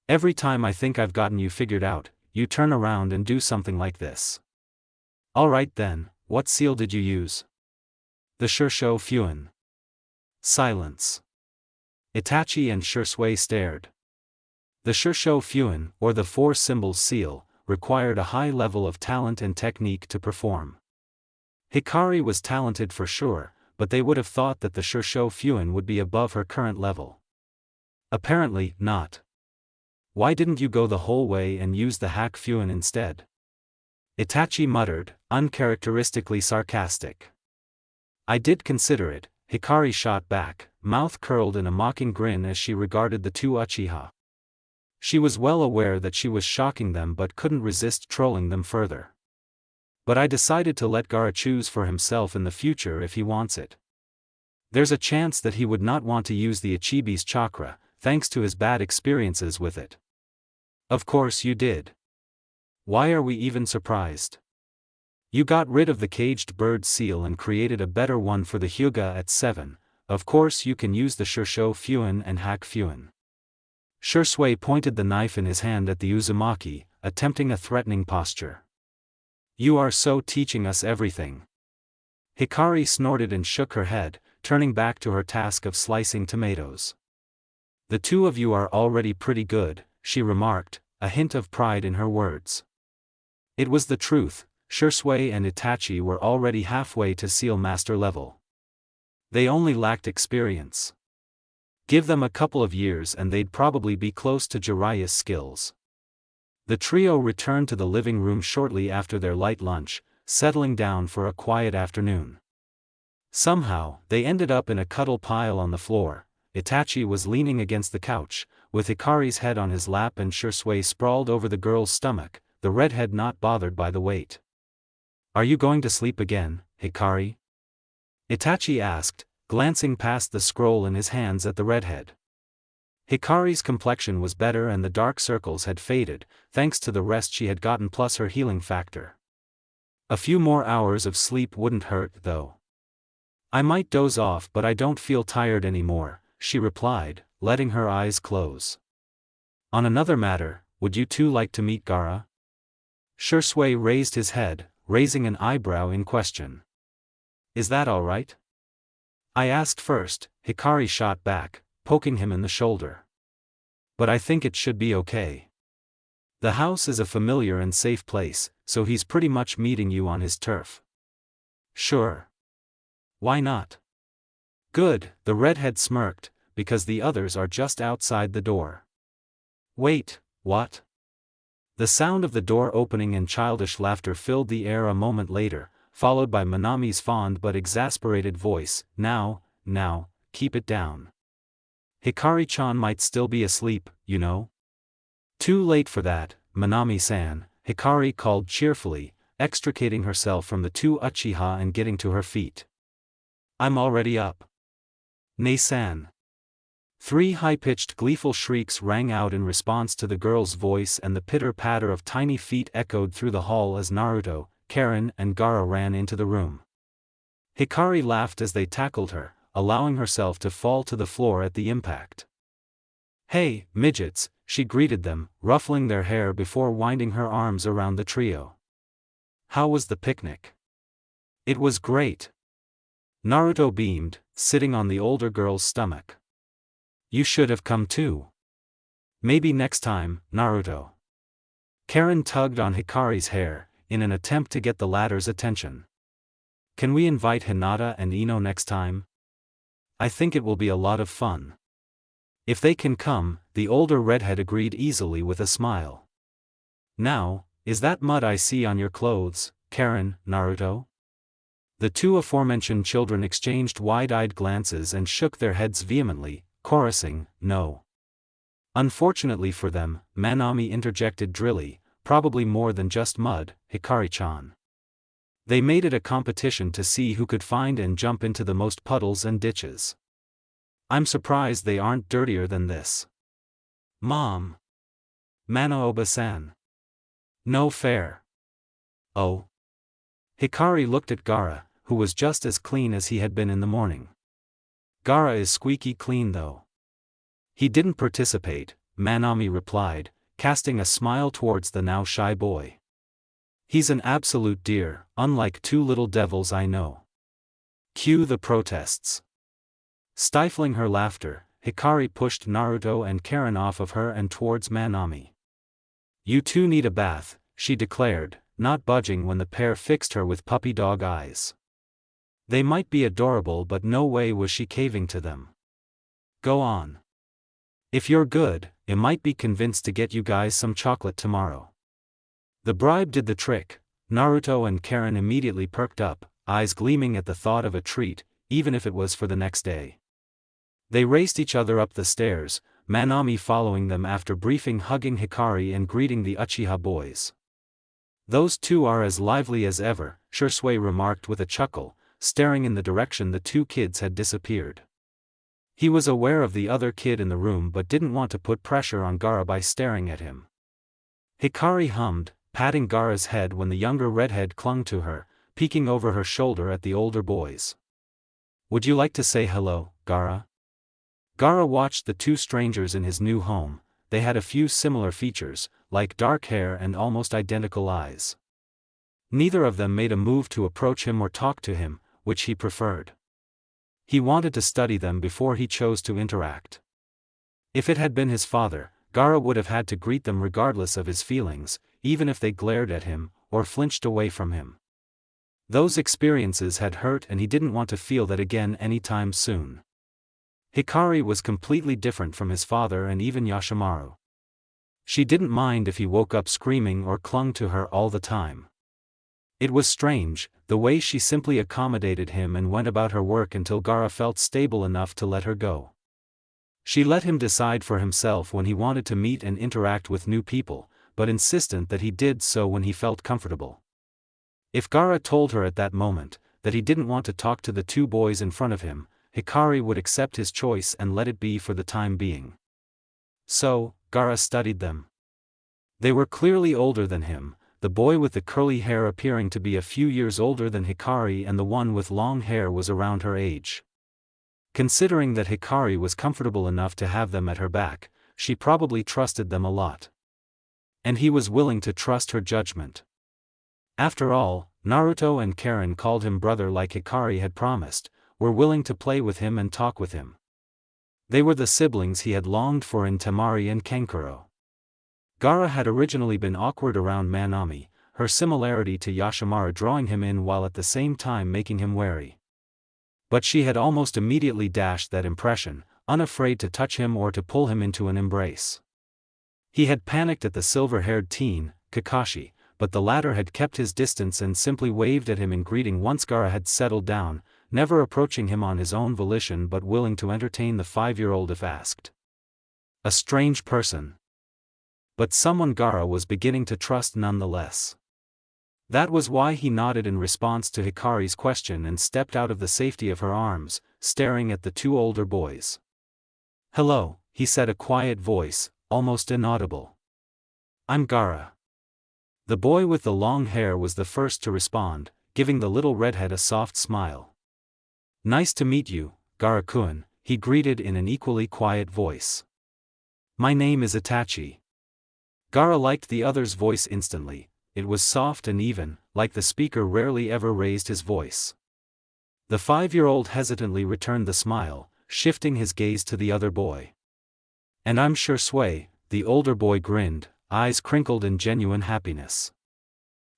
Every time I think I've gotten you figured out, you turn around and do something like this. Alright then, what seal did you use? The Shisho Fuin. Silence. Itachi and Shisui stared. The Shisho Fuin, or the 4 symbols seal, required a high level of talent and technique to perform. Hikari was talented for sure, but they would have thought that the Shisho Fuin would be above her current level. Apparently, not. Why didn't you go the whole way and use the hack Fuin instead? Itachi muttered, uncharacteristically sarcastic. I did consider it, Hikari shot back, mouth curled in a mocking grin as she regarded the two Uchiha. She was well aware that she was shocking them but couldn't resist trolling them further. But I decided to let Gaara choose for himself in the future if he wants it. There's a chance that he would not want to use the Ichibi's chakra, thanks to his bad experiences with it. Of course you did. Why are we even surprised? You got rid of the caged bird seal and created a better one for the Hyuga at 7, of course you can use the Shisho Fuin and hack Fuin. Shisui pointed the knife in his hand at the Uzumaki, attempting a threatening posture. You are so teaching us everything. Hikari snorted and shook her head, turning back to her task of slicing tomatoes. The two of you are already pretty good, she remarked, a hint of pride in her words. It was the truth, Shisui and Itachi were already halfway to seal master level. They only lacked experience. Give them a couple of years and they'd probably be close to Jiraiya's skills. The trio returned to the living room shortly after their light lunch, settling down for a quiet afternoon. Somehow, they ended up in a cuddle pile on the floor. Itachi was leaning against the couch, with Hikari's head on his lap and Shisui sprawled over the girl's stomach, the redhead not bothered by the weight. Are you going to sleep again, Hikari? Itachi asked, glancing past the scroll in his hands at the redhead. Hikari's complexion was better and the dark circles had faded, thanks to the rest she had gotten plus her healing factor. A few more hours of sleep wouldn't hurt, though. I might doze off but I don't feel tired anymore, she replied, letting her eyes close. On another matter, would you two like to meet Gaara? Shisui raised his head, raising an eyebrow in question. Is that all right? I asked first, Hikari shot back, poking him in the shoulder. But I think it should be okay. The house is a familiar and safe place, so he's pretty much meeting you on his turf. Sure. Why not? Good, the redhead smirked, because the others are just outside the door. Wait, what? The sound of the door opening and childish laughter filled the air a moment later, followed by Manami's fond but exasperated voice, Now, keep it down. Hikari-chan might still be asleep, you know? Too late for that, Manami-san, Hikari called cheerfully, extricating herself from the two Uchiha and getting to her feet. I'm already up. Nei-san. 3 high-pitched gleeful shrieks rang out in response to the girl's voice, and the pitter-patter of tiny feet echoed through the hall as Naruto, Karen and Gaara ran into the room. Hikari laughed as they tackled her, allowing herself to fall to the floor at the impact. Hey, midgets, she greeted them, ruffling their hair before winding her arms around the trio. How was the picnic? It was great. Naruto beamed, sitting on the older girl's stomach. You should have come too. Maybe next time, Naruto. Karen tugged on Hikari's hair, in an attempt to get the latter's attention. Can we invite Hinata and Ino next time? I think it will be a lot of fun. If they can come, the older redhead agreed easily with a smile. Now, is that mud I see on your clothes, Karen, Naruto? The two aforementioned children exchanged wide-eyed glances and shook their heads vehemently, chorusing, no. Unfortunately for them, Manami interjected drily, probably more than just mud, Hikari-chan. They made it a competition to see who could find and jump into the most puddles and ditches. I'm surprised they aren't dirtier than this. Mom. Manaoba-san. No fair. Oh. Hikari looked at Gaara, who was just as clean as he had been in the morning. Gaara is squeaky clean though. He didn't participate, Manami replied, casting a smile towards the now shy boy. He's an absolute dear, unlike 2 little devils I know. Cue the protests. Stifling her laughter, Hikari pushed Naruto and Karen off of her and towards Manami. You two need a bath, she declared, not budging when the pair fixed her with puppy dog eyes. They might be adorable, but no way was she caving to them. Go on. If you're good, I might be convinced to get you guys some chocolate tomorrow. The bribe did the trick. Naruto and Karen immediately perked up, eyes gleaming at the thought of a treat, even if it was for the next day. They raced each other up the stairs, Manami following them after briefing, hugging Hikari and greeting the Uchiha boys. Those two are as lively as ever, Shisui remarked with a chuckle, staring in the direction the 2 kids had disappeared. He was aware of the other kid in the room but didn't want to put pressure on Gaara by staring at him. Hikari hummed, patting Gaara's head when the younger redhead clung to her, peeking over her shoulder at the older boys. Would you like to say hello, Gaara? Gaara watched the 2 strangers in his new home. They had a few similar features, like dark hair and almost identical eyes. Neither of them made a move to approach him or talk to him, which he preferred. He wanted to study them before he chose to interact. If it had been his father, Gaara would have had to greet them regardless of his feelings, even if they glared at him, or flinched away from him. Those experiences had hurt and he didn't want to feel that again anytime soon. Hikari was completely different from his father and even Yashimaru. She didn't mind if he woke up screaming or clung to her all the time. It was strange, the way she simply accommodated him and went about her work until Gaara felt stable enough to let her go. She let him decide for himself when he wanted to meet and interact with new people, but insistent that he did so when he felt comfortable. If Gaara told her at that moment that he didn't want to talk to the 2 boys in front of him, Hikari would accept his choice and let it be for the time being. So, Gaara studied them. They were clearly older than him, the boy with the curly hair appearing to be a few years older than Hikari and the one with long hair was around her age. Considering that Hikari was comfortable enough to have them at her back, she probably trusted them a lot. And he was willing to trust her judgment. After all, Naruto and Karen called him brother like Hikari had promised, were willing to play with him and talk with him. They were the siblings he had longed for in Temari and Kankuro. Gaara had originally been awkward around Manami, her similarity to Yashimara drawing him in while at the same time making him wary. But she had almost immediately dashed that impression, unafraid to touch him or to pull him into an embrace. He had panicked at the silver-haired teen, Kakashi, but the latter had kept his distance and simply waved at him in greeting once Gaara had settled down, never approaching him on his own volition but willing to entertain the 5-year-old if asked. A strange person. But someone Gaara was beginning to trust nonetheless. That was why he nodded in response to Hikari's question and stepped out of the safety of her arms, staring at the two older boys. "Hello," he said, a quiet voice, almost inaudible. "I'm Gaara." The boy with the long hair was the first to respond, giving the little redhead a soft smile. "Nice to meet you, Gaara-kun," he greeted in an equally quiet voice. "My name is Itachi." Gaara liked the other's voice instantly. It was soft and even, like the speaker rarely ever raised his voice. The 5-year-old hesitantly returned the smile, shifting his gaze to the other boy. "And I'm Shisui," the older boy grinned, eyes crinkled in genuine happiness.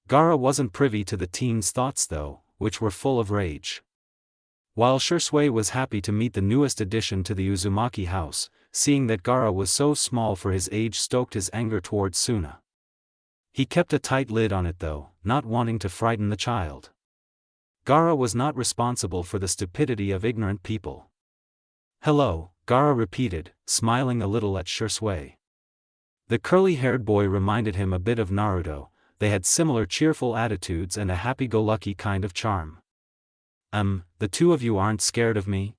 Gaara wasn't privy to the teen's thoughts though, which were full of rage. While Shisui was happy to meet the newest addition to the Uzumaki house, seeing that Gaara was so small for his age stoked his anger towards Suna. He kept a tight lid on it though, not wanting to frighten the child. Gaara was not responsible for the stupidity of ignorant people. "Hello," Gaara repeated, smiling a little at Shisui. The curly-haired boy reminded him a bit of Naruto. They had similar cheerful attitudes and a happy-go-lucky kind of charm. The two of you aren't scared of me?"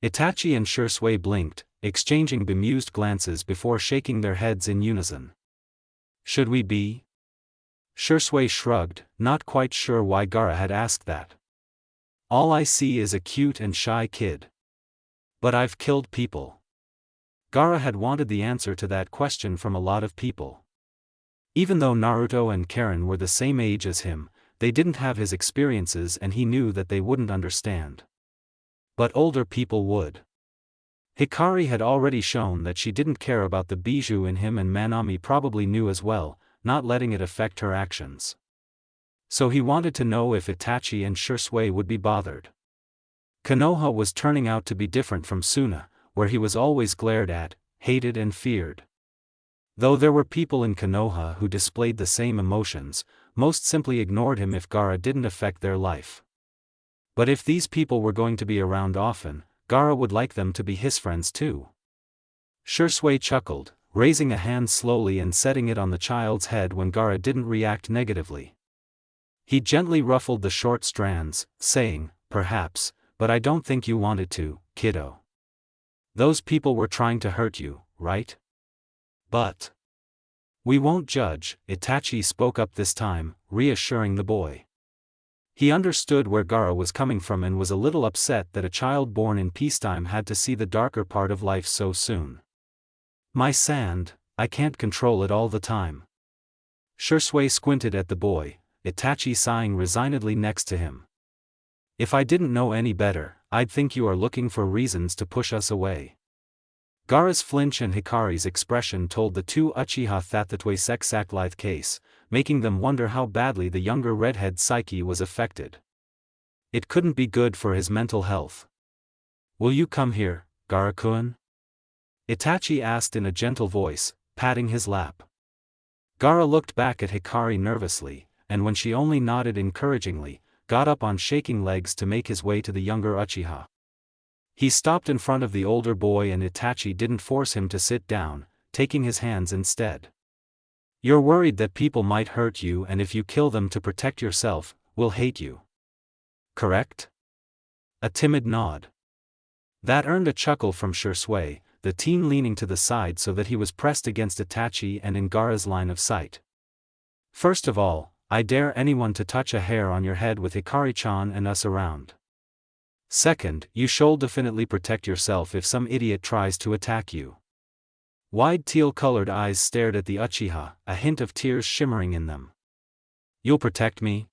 Itachi and Shisui blinked, exchanging bemused glances before shaking their heads in unison. "Should we be?" Shisui shrugged, not quite sure why Gaara had asked that. "All I see is a cute and shy kid. But I've killed people." Gaara had wanted the answer to that question from a lot of people. Even though Naruto and Karen were the same age as him, they didn't have his experiences and he knew that they wouldn't understand. But older people would. Hikari had already shown that she didn't care about the bijou in him, and Manami probably knew as well, not letting it affect her actions. So he wanted to know if Itachi and Shisui would be bothered. Konoha was turning out to be different from Suna, where he was always glared at, hated and feared. Though there were people in Konoha who displayed the same emotions, most simply ignored him if Gaara didn't affect their life. But if these people were going to be around often, Gaara would like them to be his friends too. Shisui chuckled, raising a hand slowly and setting it on the child's head when Gaara didn't react negatively. He gently ruffled the short strands, saying, "Perhaps, but I don't think you wanted to, kiddo. Those people were trying to hurt you, right? But we won't judge," Itachi spoke up this time, reassuring the boy. He understood where Gaara was coming from and was a little upset that a child born in peacetime had to see the darker part of life so soon. "My sand, I can't control it all the time." Shisui squinted at the boy, Itachi sighing resignedly next to him. "If I didn't know any better, I'd think you are looking for reasons to push us away." Gaara's flinch and Hikari's expression told the two Uchiha that the sexact case, making them wonder how badly the younger redhead's psyche was affected. It couldn't be good for his mental health. "Will you come here, Gaara-kun?" Itachi asked in a gentle voice, patting his lap. Gaara looked back at Hikari nervously, and when she only nodded encouragingly, got up on shaking legs to make his way to the younger Uchiha. He stopped in front of the older boy and Itachi didn't force him to sit down, taking his hands instead. "You're worried that people might hurt you, and if you kill them to protect yourself, will hate you. Correct?" A timid nod. That earned a chuckle from Shisui, the teen leaning to the side so that he was pressed against Itachi and in Gaara's line of sight. "First of all, I dare anyone to touch a hair on your head with Hikari-chan and us around. Second, you should definitely protect yourself if some idiot tries to attack you. Wide teal-colored eyes stared at the Uchiha, a hint of tears shimmering in them. You'll protect me?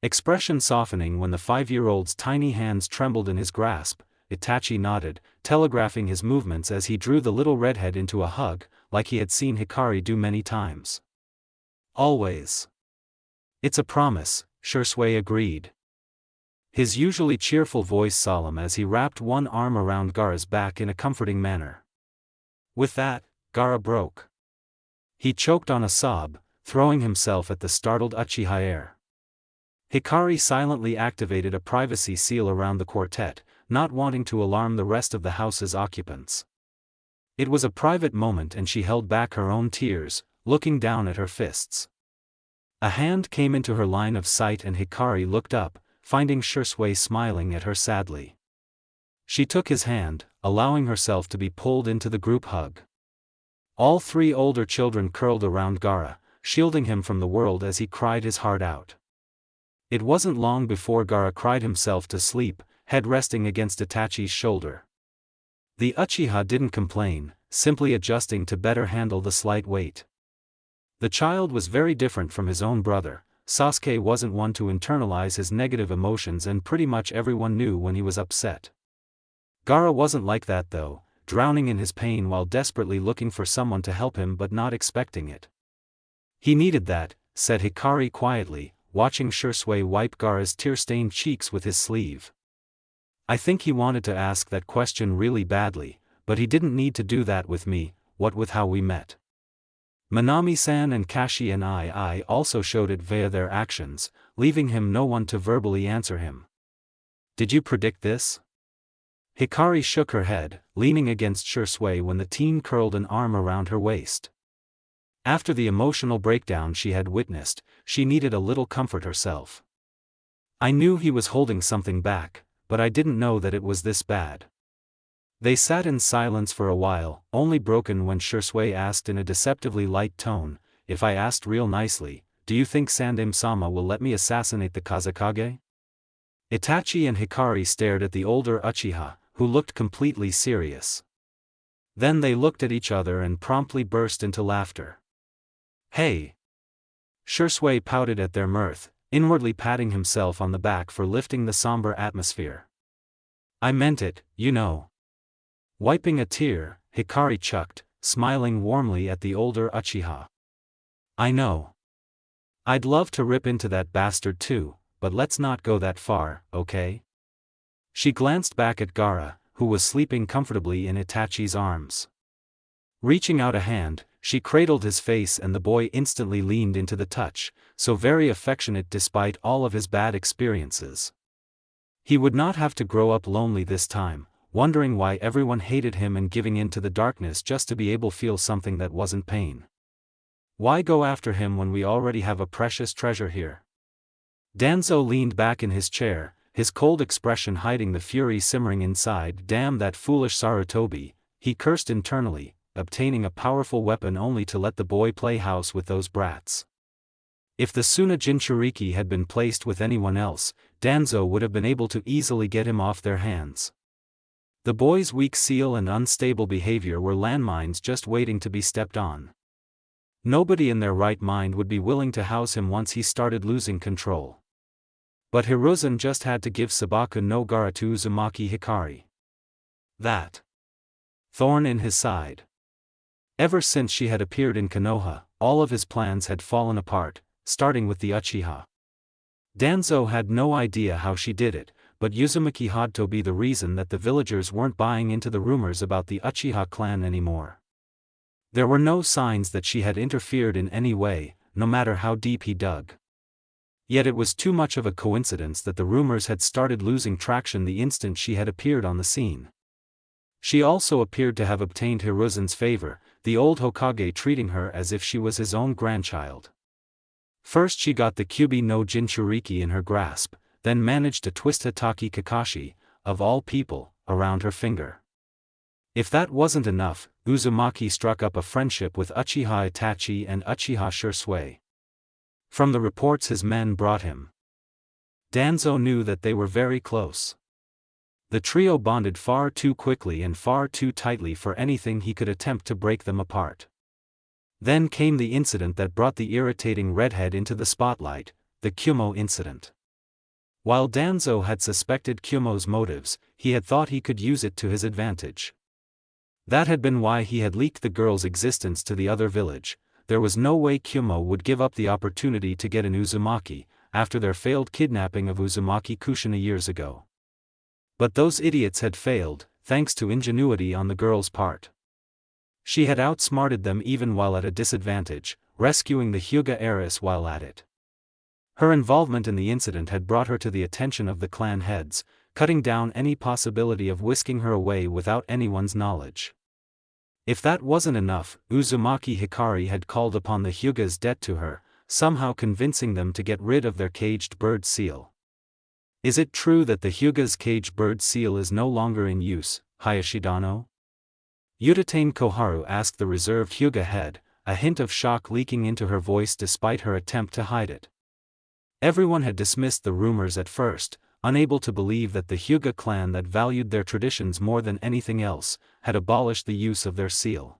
Expression softening when the 5-year-old's tiny hands trembled in his grasp, Itachi nodded, telegraphing his movements as he drew the little redhead into a hug, like he had seen Hikari do many times. Always. It's a promise, Shisui agreed. His usually cheerful voice solemn as he wrapped one arm around Gaara's back in a comforting manner. With that, Gaara broke. He choked on a sob, throwing himself at the startled Uchiha heir. Hikari silently activated a privacy seal around the quartet, not wanting to alarm the rest of the house's occupants. It was a private moment and she held back her own tears, looking down at her fists. A hand came into her line of sight and Hikari looked up, finding Shisui smiling at her sadly. She took his hand, allowing herself to be pulled into the group hug. All 3 older children curled around Gaara, shielding him from the world as he cried his heart out. It wasn't long before Gaara cried himself to sleep, head resting against Itachi's shoulder. The Uchiha didn't complain, simply adjusting to better handle the slight weight. The child was very different from his own brother. Sasuke wasn't one to internalize his negative emotions and pretty much everyone knew when he was upset. Gaara wasn't like that though, drowning in his pain while desperately looking for someone to help him but not expecting it. He needed that, said Hikari quietly, watching Shisui wipe Gaara's tear-stained cheeks with his sleeve. I think he wanted to ask that question really badly, but he didn't need to do that with me, what with how we met. Manami-san and Kashi and I also showed it via their actions, leaving him no one to verbally answer him. Did you predict this? Hikari shook her head, leaning against Shisui when the teen curled an arm around her waist. After the emotional breakdown she had witnessed, she needed a little comfort herself. I knew he was holding something back, but I didn't know that it was this bad. They sat in silence for a while, only broken when Shisui asked in a deceptively light tone, if I asked real nicely, do you think Sandame-sama will let me assassinate the Kazekage? Itachi and Hikari stared at the older Uchiha, who looked completely serious. Then they looked at each other and promptly burst into laughter. Hey! Shisui pouted at their mirth, inwardly patting himself on the back for lifting the somber atmosphere. I meant it, you know. Wiping a tear, Hikari chucked, smiling warmly at the older Uchiha. I know. I'd love to rip into that bastard too, but let's not go that far, okay? She glanced back at Gaara, who was sleeping comfortably in Itachi's arms. Reaching out a hand, she cradled his face and the boy instantly leaned into the touch, so very affectionate despite all of his bad experiences. He would not have to grow up lonely this time, wondering why everyone hated him and giving in to the darkness just to be able to feel something that wasn't pain. Why go after him when we already have a precious treasure here? Danzo leaned back in his chair, his cold expression hiding the fury simmering inside. Damn that foolish Sarutobi, he cursed internally, obtaining a powerful weapon only to let the boy play house with those brats. If the Suna Jinchuriki had been placed with anyone else, Danzo would have been able to easily get him off their hands. The boy's weak seal and unstable behavior were landmines just waiting to be stepped on. Nobody in their right mind would be willing to house him once he started losing control. But Hiruzen just had to give Sabaku no Gaara to Uzumaki Hikari. That thorn in his side. Ever since she had appeared in Konoha, all of his plans had fallen apart, starting with the Uchiha. Danzo had no idea how she did it, but Uzumaki had to be the reason that the villagers weren't buying into the rumors about the Uchiha clan anymore. There were no signs that she had interfered in any way, no matter how deep he dug. Yet it was too much of a coincidence that the rumors had started losing traction the instant she had appeared on the scene. She also appeared to have obtained Hiruzen's favor, the old Hokage treating her as if she was his own grandchild. First she got the Kyubi no Jinchuriki in her grasp, then managed to twist Hatake Kakashi, of all people, around her finger. If that wasn't enough, Uzumaki struck up a friendship with Uchiha Itachi and Uchiha Shisui. From the reports his men brought him, Danzo knew that they were very close. The trio bonded far too quickly and far too tightly for anything he could attempt to break them apart. Then came the incident that brought the irritating redhead into the spotlight, the Kumo incident. While Danzo had suspected Kumo's motives, he had thought he could use it to his advantage. That had been why he had leaked the girl's existence to the other village. There was no way Kumo would give up the opportunity to get an Uzumaki, after their failed kidnapping of Uzumaki Kushina years ago. But those idiots had failed, thanks to ingenuity on the girl's part. She had outsmarted them even while at a disadvantage, rescuing the Hyuga heiress while at it. Her involvement in the incident had brought her to the attention of the clan heads, cutting down any possibility of whisking her away without anyone's knowledge. If that wasn't enough, Uzumaki Hikari had called upon the Hyuga's debt to her, somehow convincing them to get rid of their caged bird seal. Is it true that the Hyuga's caged bird seal is no longer in use, Hayashidano? Utatane Koharu asked the reserved Hyuga head, a hint of shock leaking into her voice despite her attempt to hide it. Everyone had dismissed the rumors at first, unable to believe that the Hyuga clan that valued their traditions more than anything else, had abolished the use of their seal.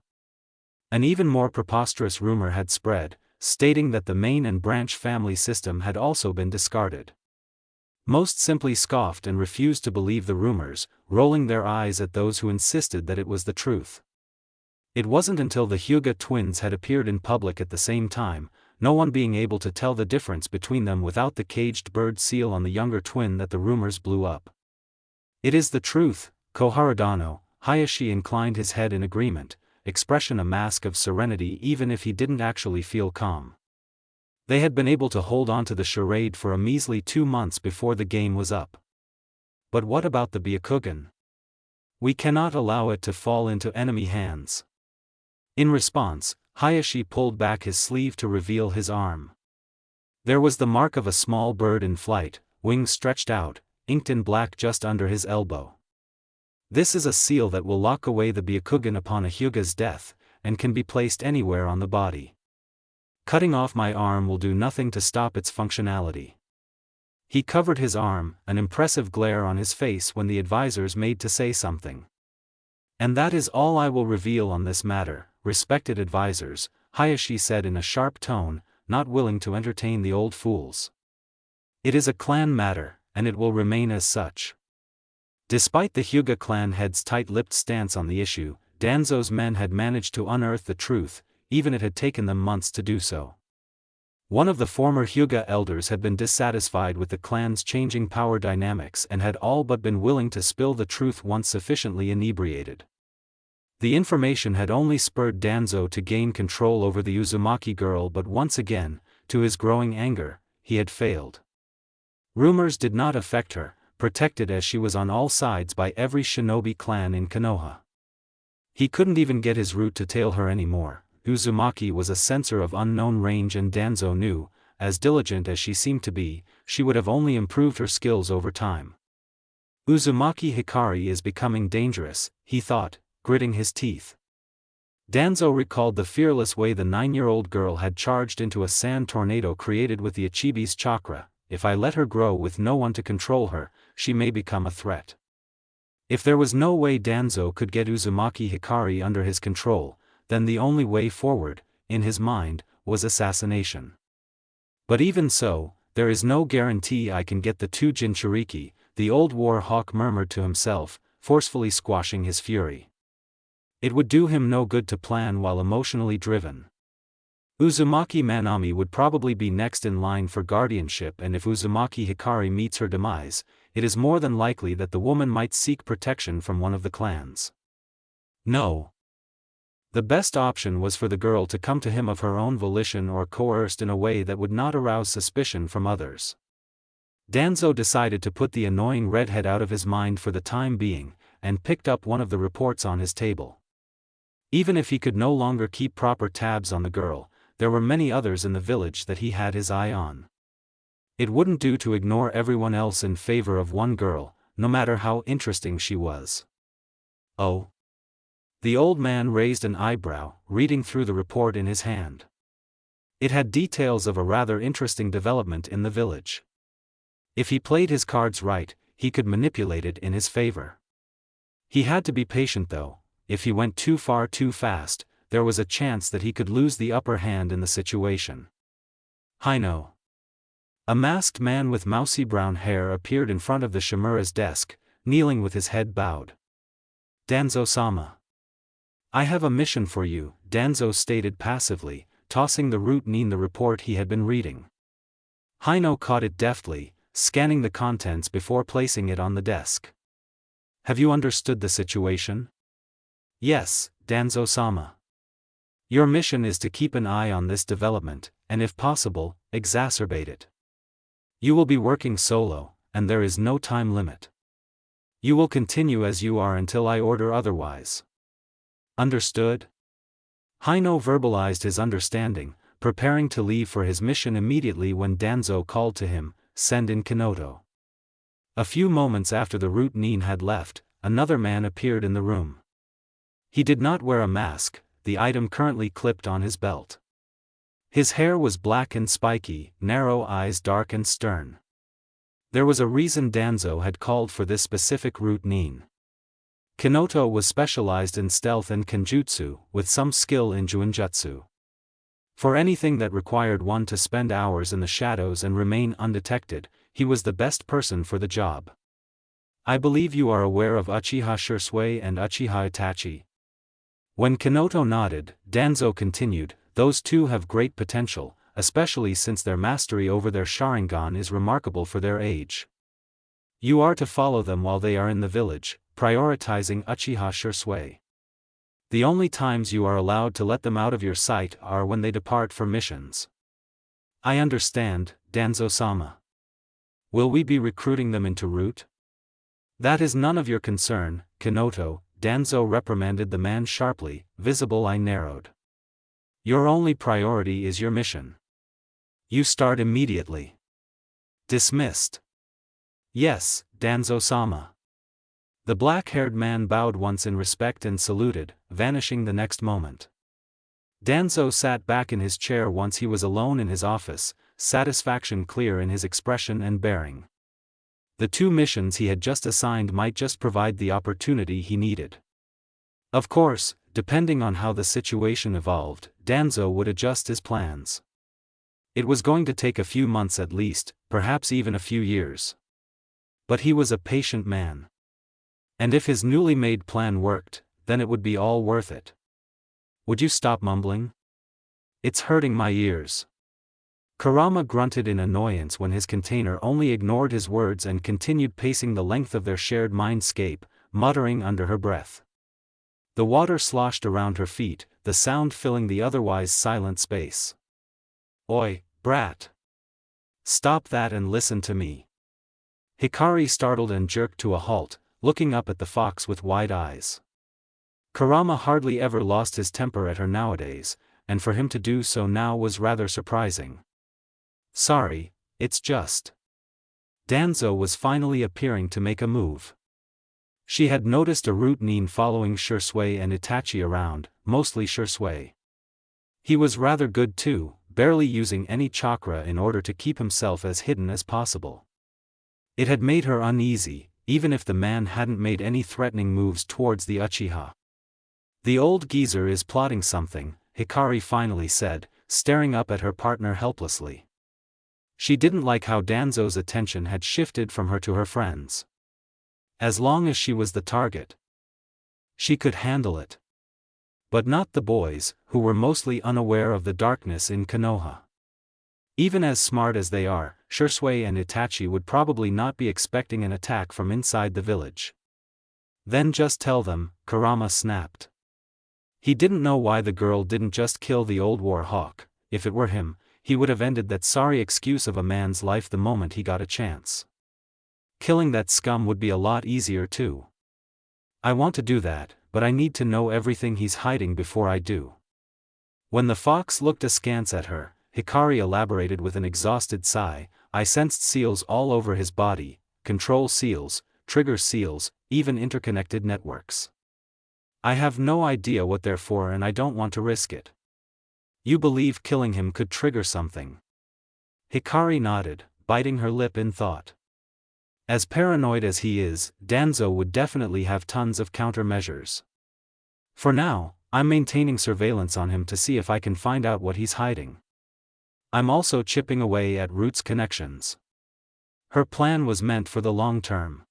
An even more preposterous rumor had spread, stating that the main and branch family system had also been discarded. Most simply scoffed and refused to believe the rumors, rolling their eyes at those who insisted that it was the truth. It wasn't until the Hyuga twins had appeared in public at the same time, no one being able to tell the difference between them without the caged bird seal on the younger twin, that the rumors blew up. It is the truth, Koharu-dano. Hayashi inclined his head in agreement, expression a mask of serenity even if he didn't actually feel calm. They had been able to hold on to the charade for a measly 2 months before the game was up. But what about the Byakugan? We cannot allow it to fall into enemy hands. In response, Hayashi pulled back his sleeve to reveal his arm. There was the mark of a small bird in flight, wings stretched out, inked in black just under his elbow. This is a seal that will lock away the Byakugan upon a Hyuga's death, and can be placed anywhere on the body. Cutting off my arm will do nothing to stop its functionality. He covered his arm, an impressive glare on his face when the advisors made to say something. And that is all I will reveal on this matter, respected advisors, Hayashi said in a sharp tone, not willing to entertain the old fools. It is a clan matter, and it will remain as such. Despite the Hyuga clan head's tight-lipped stance on the issue, Danzo's men had managed to unearth the truth, even it had taken them months to do so. One of the former Hyuga elders had been dissatisfied with the clan's changing power dynamics and had all but been willing to spill the truth once sufficiently inebriated. The information had only spurred Danzo to gain control over the Uzumaki girl, but once again, to his growing anger, he had failed. Rumors did not affect her, protected as she was on all sides by every shinobi clan in Konoha. He couldn't even get his root to tail her anymore. Uzumaki was a sensor of unknown range, and Danzo knew, as diligent as she seemed to be, she would have only improved her skills over time. Uzumaki Hikari is becoming dangerous, he thought, gritting his teeth. Danzo recalled the fearless way the 9-year-old girl had charged into a sand tornado created with the Ichibi's chakra. If I let her grow with no one to control her, she may become a threat. If there was no way Danzo could get Uzumaki Hikari under his control, then the only way forward, in his mind, was assassination. But even so, there is no guarantee I can get the two Jinchuriki, the old war hawk murmured to himself, forcefully squashing his fury. It would do him no good to plan while emotionally driven. Uzumaki Manami would probably be next in line for guardianship, and if Uzumaki Hikari meets her demise, it is more than likely that the woman might seek protection from one of the clans. No. The best option was for the girl to come to him of her own volition or coerced in a way that would not arouse suspicion from others. Danzo decided to put the annoying redhead out of his mind for the time being, and picked up one of the reports on his table. Even if he could no longer keep proper tabs on the girl, there were many others in the village that he had his eye on. It wouldn't do to ignore everyone else in favor of one girl, no matter how interesting she was. Oh. The old man raised an eyebrow, reading through the report in his hand. It had details of a rather interesting development in the village. If he played his cards right, he could manipulate it in his favor. He had to be patient though. If he went too far too fast, there was a chance that he could lose the upper hand in the situation. Hino. A masked man with mousy brown hair appeared in front of the Shimura's desk, kneeling with his head bowed. Danzo-sama. I have a mission for you, Danzo stated passively, tossing the root nin the report he had been reading. Hino caught it deftly, scanning the contents before placing it on the desk. Have you understood the situation? Yes, Danzo-sama. Your mission is to keep an eye on this development, and if possible, exacerbate it. You will be working solo, and there is no time limit. You will continue as you are until I order otherwise. Understood? Hino verbalized his understanding, preparing to leave for his mission immediately when Danzo called to him, "Send in Kinoto." A few moments after the root nin had left, another man appeared in the room. He did not wear a mask, the item currently clipped on his belt. His hair was black and spiky, narrow eyes dark and stern. There was a reason Danzo had called for this specific root nin. Kinoto was specialized in stealth and kenjutsu, with some skill in juinjutsu. For anything that required one to spend hours in the shadows and remain undetected, he was the best person for the job. I believe you are aware of Uchiha Shisui and Uchiha Itachi. When Kinoto nodded, Danzo continued, those two have great potential, especially since their mastery over their Sharingan is remarkable for their age. You are to follow them while they are in the village, prioritizing Uchiha Shisui. The only times you are allowed to let them out of your sight are when they depart for missions. I understand, Danzo-sama. Will we be recruiting them into Root? That is none of your concern, Kinoto, Danzo reprimanded the man sharply, visible eye narrowed. Your only priority is your mission. You start immediately. Dismissed. Yes, Danzo-sama. The black-haired man bowed once in respect and saluted, vanishing the next moment. Danzo sat back in his chair once he was alone in his office, satisfaction clear in his expression and bearing. The two missions he had just assigned might just provide the opportunity he needed. Of course, depending on how the situation evolved, Danzo would adjust his plans. It was going to take a few months at least, perhaps even a few years. But he was a patient man. And if his newly made plan worked, then it would be all worth it. Would you stop mumbling? It's hurting my ears. Kurama grunted in annoyance when his container only ignored his words and continued pacing the length of their shared mindscape, muttering under her breath. The water sloshed around her feet, the sound filling the otherwise silent space. Oi, brat! Stop that and listen to me. Hikari startled and jerked to a halt, looking up at the fox with wide eyes. Kurama hardly ever lost his temper at her nowadays, and for him to do so now was rather surprising. Sorry, it's just. Danzo was finally appearing to make a move. She had noticed a root nin following Shisui and Itachi around, mostly Shisui. He was rather good too, barely using any chakra in order to keep himself as hidden as possible. It had made her uneasy, even if the man hadn't made any threatening moves towards the Uchiha. The old geezer is plotting something, Hikari finally said, staring up at her partner helplessly. She didn't like how Danzo's attention had shifted from her to her friends. As long as she was the target, she could handle it. But not the boys, who were mostly unaware of the darkness in Konoha. Even as smart as they are, Shisui and Itachi would probably not be expecting an attack from inside the village. Then just tell them, Kurama snapped. He didn't know why the girl didn't just kill the old war hawk. If it were him, he would have ended that sorry excuse of a man's life the moment he got a chance. Killing that scum would be a lot easier too. I want to do that, but I need to know everything he's hiding before I do. When the fox looked askance at her, Hikari elaborated with an exhausted sigh, I sensed seals all over his body, control seals, trigger seals, even interconnected networks. I have no idea what they're for and I don't want to risk it. You believe killing him could trigger something? Hikari nodded, biting her lip in thought. As paranoid as he is, Danzo would definitely have tons of countermeasures. For now, I'm maintaining surveillance on him to see if I can find out what he's hiding. I'm also chipping away at Root's connections. Her plan was meant for the long term.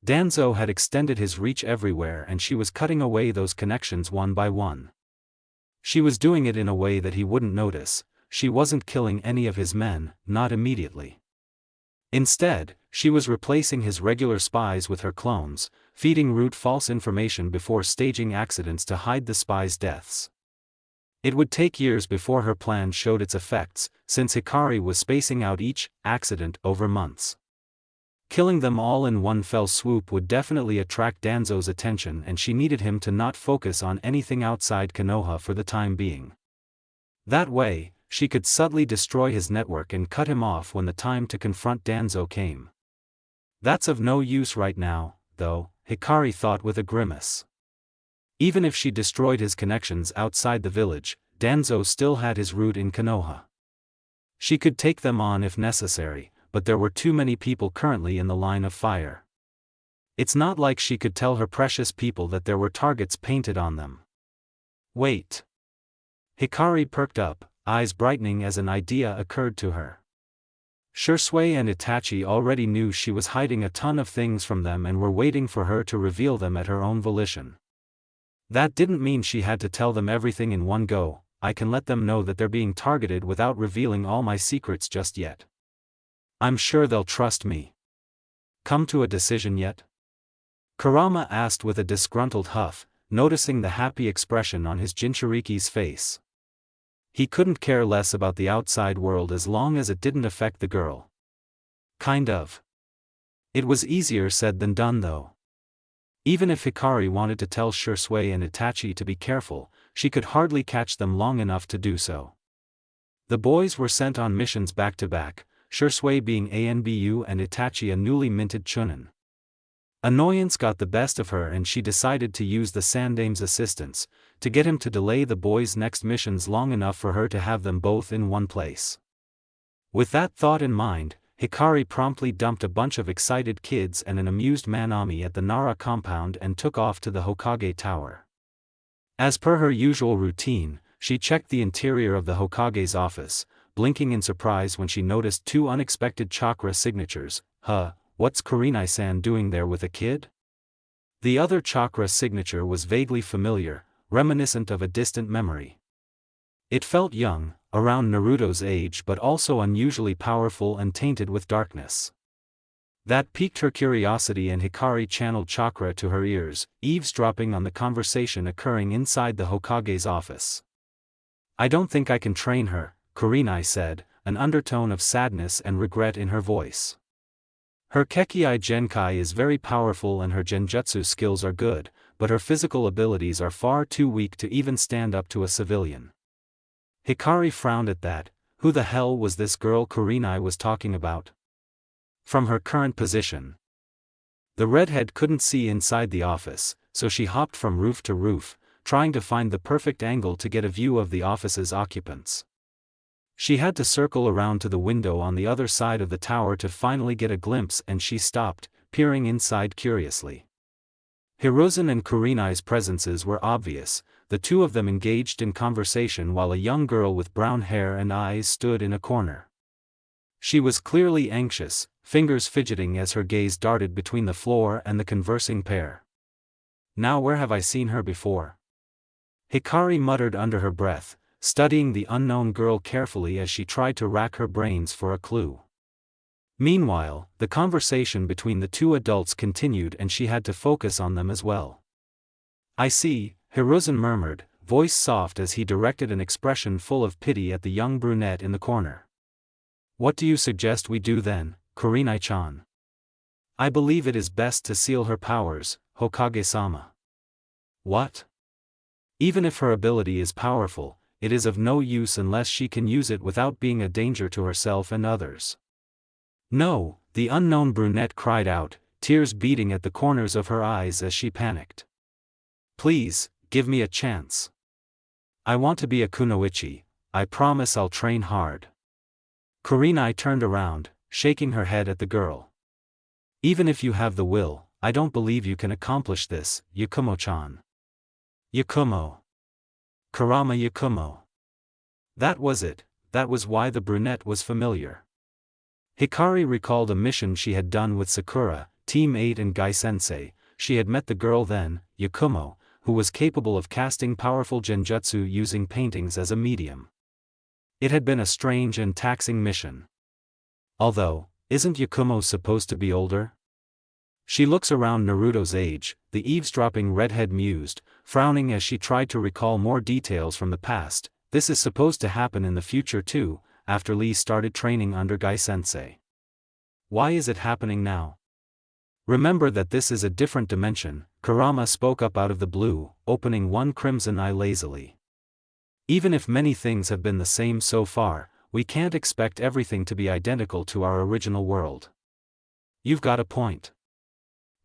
Danzo had extended his reach everywhere and she was cutting away those connections one by one. She was doing it in a way that he wouldn't notice. She wasn't killing any of his men, not immediately. Instead, she was replacing his regular spies with her clones, feeding Root false information before staging accidents to hide the spies' deaths. It would take years before her plan showed its effects, since Hikari was spacing out each accident over months. Killing them all in one fell swoop would definitely attract Danzo's attention and she needed him to not focus on anything outside Konoha for the time being. That way, she could subtly destroy his network and cut him off when the time to confront Danzo came. That's of no use right now, though, Hikari thought with a grimace. Even if she destroyed his connections outside the village, Danzo still had his root in Konoha. She could take them on if necessary, but there were too many people currently in the line of fire. It's not like she could tell her precious people that there were targets painted on them. Wait. Hikari perked up, eyes brightening as an idea occurred to her. Shisui and Itachi already knew she was hiding a ton of things from them and were waiting for her to reveal them at her own volition. That didn't mean she had to tell them everything in one go. I can let them know that they're being targeted without revealing all my secrets just yet. I'm sure they'll trust me. Come to a decision yet? Kurama asked with a disgruntled huff, noticing the happy expression on his Jinchuriki's face. He couldn't care less about the outside world as long as it didn't affect the girl. Kind of. It was easier said than done though. Even if Hikari wanted to tell Shisui and Itachi to be careful, she could hardly catch them long enough to do so. The boys were sent on missions back to back, Shisui being ANBU and Itachi a newly minted chunin. Annoyance got the best of her and she decided to use the Sandame's assistance, to get him to delay the boys' next missions long enough for her to have them both in one place. With that thought in mind, Hikari promptly dumped a bunch of excited kids and an amused Manami at the Nara compound and took off to the Hokage tower. As per her usual routine, she checked the interior of the Hokage's office, blinking in surprise when she noticed two unexpected chakra signatures. What's Kurenai-san doing there with a kid? The other chakra signature was vaguely familiar, reminiscent of a distant memory. It felt young, around Naruto's age but also unusually powerful and tainted with darkness. That piqued her curiosity and Hikari channeled chakra to her ears, eavesdropping on the conversation occurring inside the Hokage's office. I don't think I can train her, Kurenai said, an undertone of sadness and regret in her voice. Her Kekii Genkai is very powerful and her genjutsu skills are good, but her physical abilities are far too weak to even stand up to a civilian. Hikari frowned at that. Who the hell was this girl Kurenai was talking about? From her current position, the redhead couldn't see inside the office, so she hopped from roof to roof, trying to find the perfect angle to get a view of the office's occupants. She had to circle around to the window on the other side of the tower to finally get a glimpse and she stopped, peering inside curiously. Hiruzen and Kurenai's presences were obvious, the two of them engaged in conversation while a young girl with brown hair and eyes stood in a corner. She was clearly anxious, fingers fidgeting as her gaze darted between the floor and the conversing pair. Now where have I seen her before? Hikari muttered under her breath, studying the unknown girl carefully as she tried to rack her brains for a clue. Meanwhile, the conversation between the two adults continued and she had to focus on them as well. I see, Hiruzen murmured, voice soft as he directed an expression full of pity at the young brunette in the corner. What do you suggest we do then, Kurenai-chan? I believe it is best to seal her powers, Hokage-sama. What? Even if her ability is powerful, it is of no use unless she can use it without being a danger to herself and others. No, the unknown brunette cried out, tears beading at the corners of her eyes as she panicked. Please, give me a chance. I want to be a kunoichi, I promise I'll train hard. Kurenai turned around, shaking her head at the girl. Even if you have the will, I don't believe you can accomplish this, Yakumo-chan. Yakumo. Kurama Yakumo. That was it, that was why the brunette was familiar. Hikari recalled a mission she had done with Sakura, Team 8 and Gai-sensei. She had met the girl then, Yakumo, who was capable of casting powerful genjutsu using paintings as a medium. It had been a strange and taxing mission. Although, isn't Yakumo supposed to be older? She looks around Naruto's age, the eavesdropping redhead mused, frowning as she tried to recall more details from the past. This is supposed to happen in the future too, after Lee started training under Gai-sensei. Why is it happening now? Remember that this is a different dimension, Kurama spoke up out of the blue, opening one crimson eye lazily. Even if many things have been the same so far, we can't expect everything to be identical to our original world. You've got a point.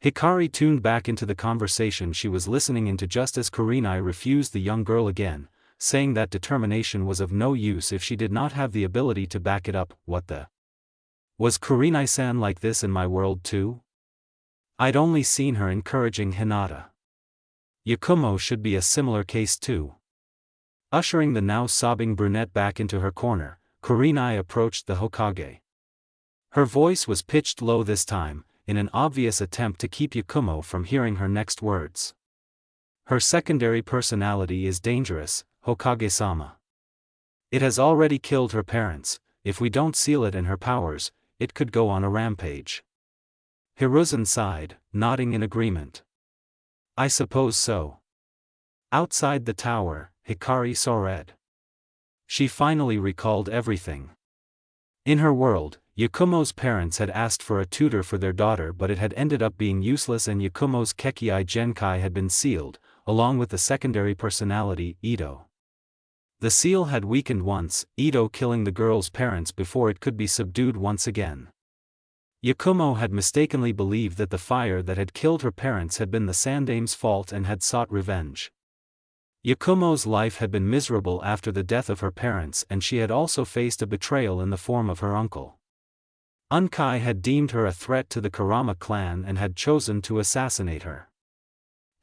Hikari tuned back into the conversation she was listening into just as Kurenai refused the young girl again, saying that determination was of no use if she did not have the ability to back it up. What the? Was Kurenai-san like this in my world too? I'd only seen her encouraging Hinata. Yakumo should be a similar case too. Ushering the now sobbing brunette back into her corner, Kurenai approached the Hokage. Her voice was pitched low this time, in an obvious attempt to keep Yakumo from hearing her next words. Her secondary personality is dangerous, Hokage-sama. It has already killed her parents. If we don't seal it in her powers, it could go on a rampage. Hiruzen sighed, nodding in agreement. I suppose so. Outside the tower, Hikari saw red. She finally recalled everything. In her world, Yakumo's parents had asked for a tutor for their daughter, but it had ended up being useless, and Yakumo's Kekii Genkai had been sealed, along with the secondary personality, Ito. The seal had weakened once, Ito killing the girl's parents before it could be subdued once again. Yakumo had mistakenly believed that the fire that had killed her parents had been the Sandame's fault and had sought revenge. Yakumo's life had been miserable after the death of her parents, and she had also faced a betrayal in the form of her uncle. Unkai had deemed her a threat to the Kurama clan and had chosen to assassinate her.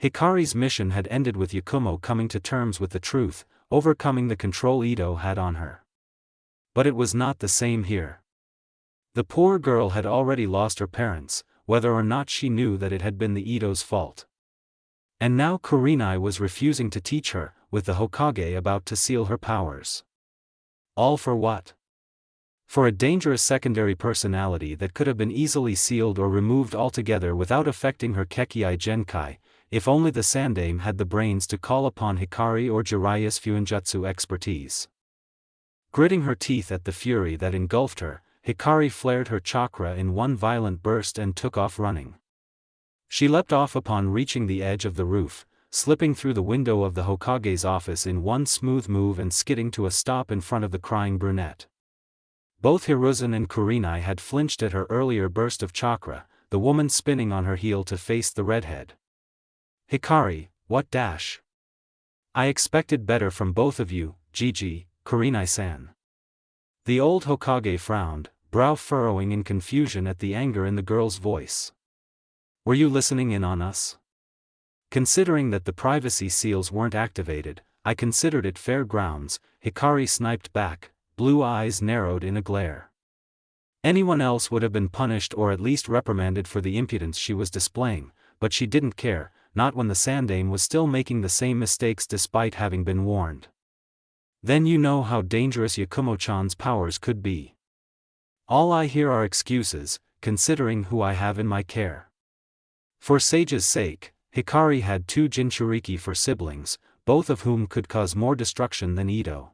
Hikari's mission had ended with Yakumo coming to terms with the truth, overcoming the control Ito had on her. But it was not the same here. The poor girl had already lost her parents, whether or not she knew that it had been the Ito's fault. And now Kurenai was refusing to teach her, with the Hokage about to seal her powers. All for what? For a dangerous secondary personality that could have been easily sealed or removed altogether without affecting her Kekii Genkai, if only the Sandame had the brains to call upon Hikari or Jiraiya's Fuinjutsu expertise. Gritting her teeth at the fury that engulfed her, Hikari flared her chakra in one violent burst and took off running. She leapt off upon reaching the edge of the roof, slipping through the window of the Hokage's office in one smooth move and skidding to a stop in front of the crying brunette. Both Hiruzen and Kurenai had flinched at her earlier burst of chakra, the woman spinning on her heel to face the redhead. Hikari, what dash? I expected better from both of you, Gigi, Kurenai-san. The old Hokage frowned, brow furrowing in confusion at the anger in the girl's voice. Were you listening in on us? Considering that the privacy seals weren't activated, I considered it fair grounds, Hikari sniped back, blue eyes narrowed in a glare. Anyone else would have been punished or at least reprimanded for the impudence she was displaying, but she didn't care, not when the Sandame was still making the same mistakes despite having been warned. Then you know how dangerous Yakumo-chan's powers could be. All I hear are excuses, considering who I have in my care. For Sage's sake, Hikari had two Jinchuriki for siblings, both of whom could cause more destruction than Ito.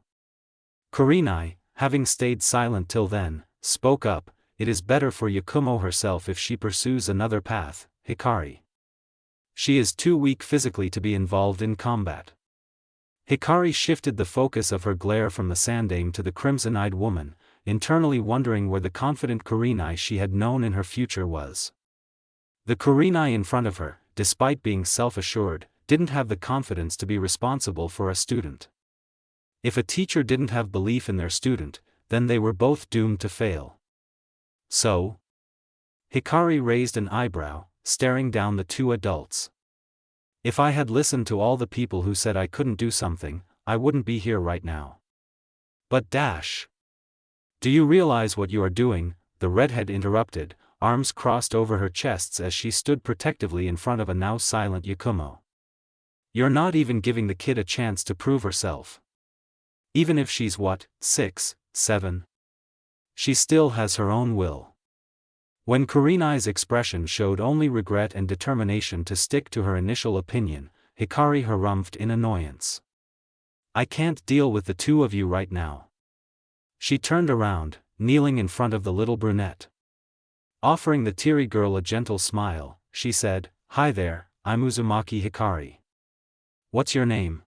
Kurenai, having stayed silent till then, spoke up, it is better for Yakumo herself if she pursues another path, Hikari. She is too weak physically to be involved in combat. Hikari shifted the focus of her glare from the Sandame to the crimson-eyed woman, internally wondering where the confident Kurenai she had known in her future was. The Kurenai in front of her, despite being self-assured, didn't have the confidence to be responsible for a student. If a teacher didn't have belief in their student, then they were both doomed to fail. So? Hikari raised an eyebrow, staring down the two adults. If I had listened to all the people who said I couldn't do something, I wouldn't be here right now. But dash. Do you realize what you are doing? The redhead interrupted, arms crossed over her chests as she stood protectively in front of a now silent Yakumo. You're not even giving the kid a chance to prove herself. Even if she's 6, 7? She still has her own will. When Kurenai's expression showed only regret and determination to stick to her initial opinion, Hikari harumphed in annoyance. I can't deal with the two of you right now. She turned around, kneeling in front of the little brunette. Offering the teary girl a gentle smile, she said, Hi there, I'm Uzumaki Hikari. What's your name?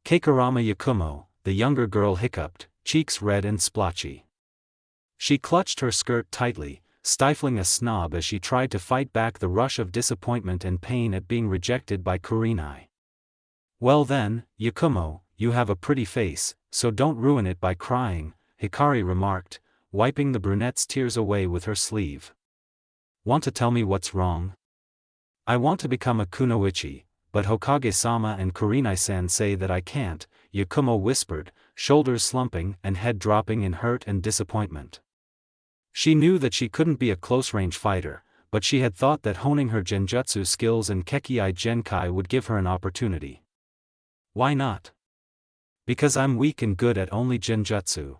Kekurama Yakumo, the younger girl hiccuped, cheeks red and splotchy. She clutched her skirt tightly, stifling a sob as she tried to fight back the rush of disappointment and pain at being rejected by Kurenai. Well then, Yakumo, you have a pretty face, so don't ruin it by crying, Hikari remarked, wiping the brunette's tears away with her sleeve. Want to tell me what's wrong? I want to become a kunoichi, but Hokage-sama and Kurenai-san say that I can't, Yakumo whispered, shoulders slumping and head dropping in hurt and disappointment. She knew that she couldn't be a close-range fighter, but she had thought that honing her genjutsu skills and Kekkei Genkai would give her an opportunity. Why not? Because I'm weak and good at only genjutsu.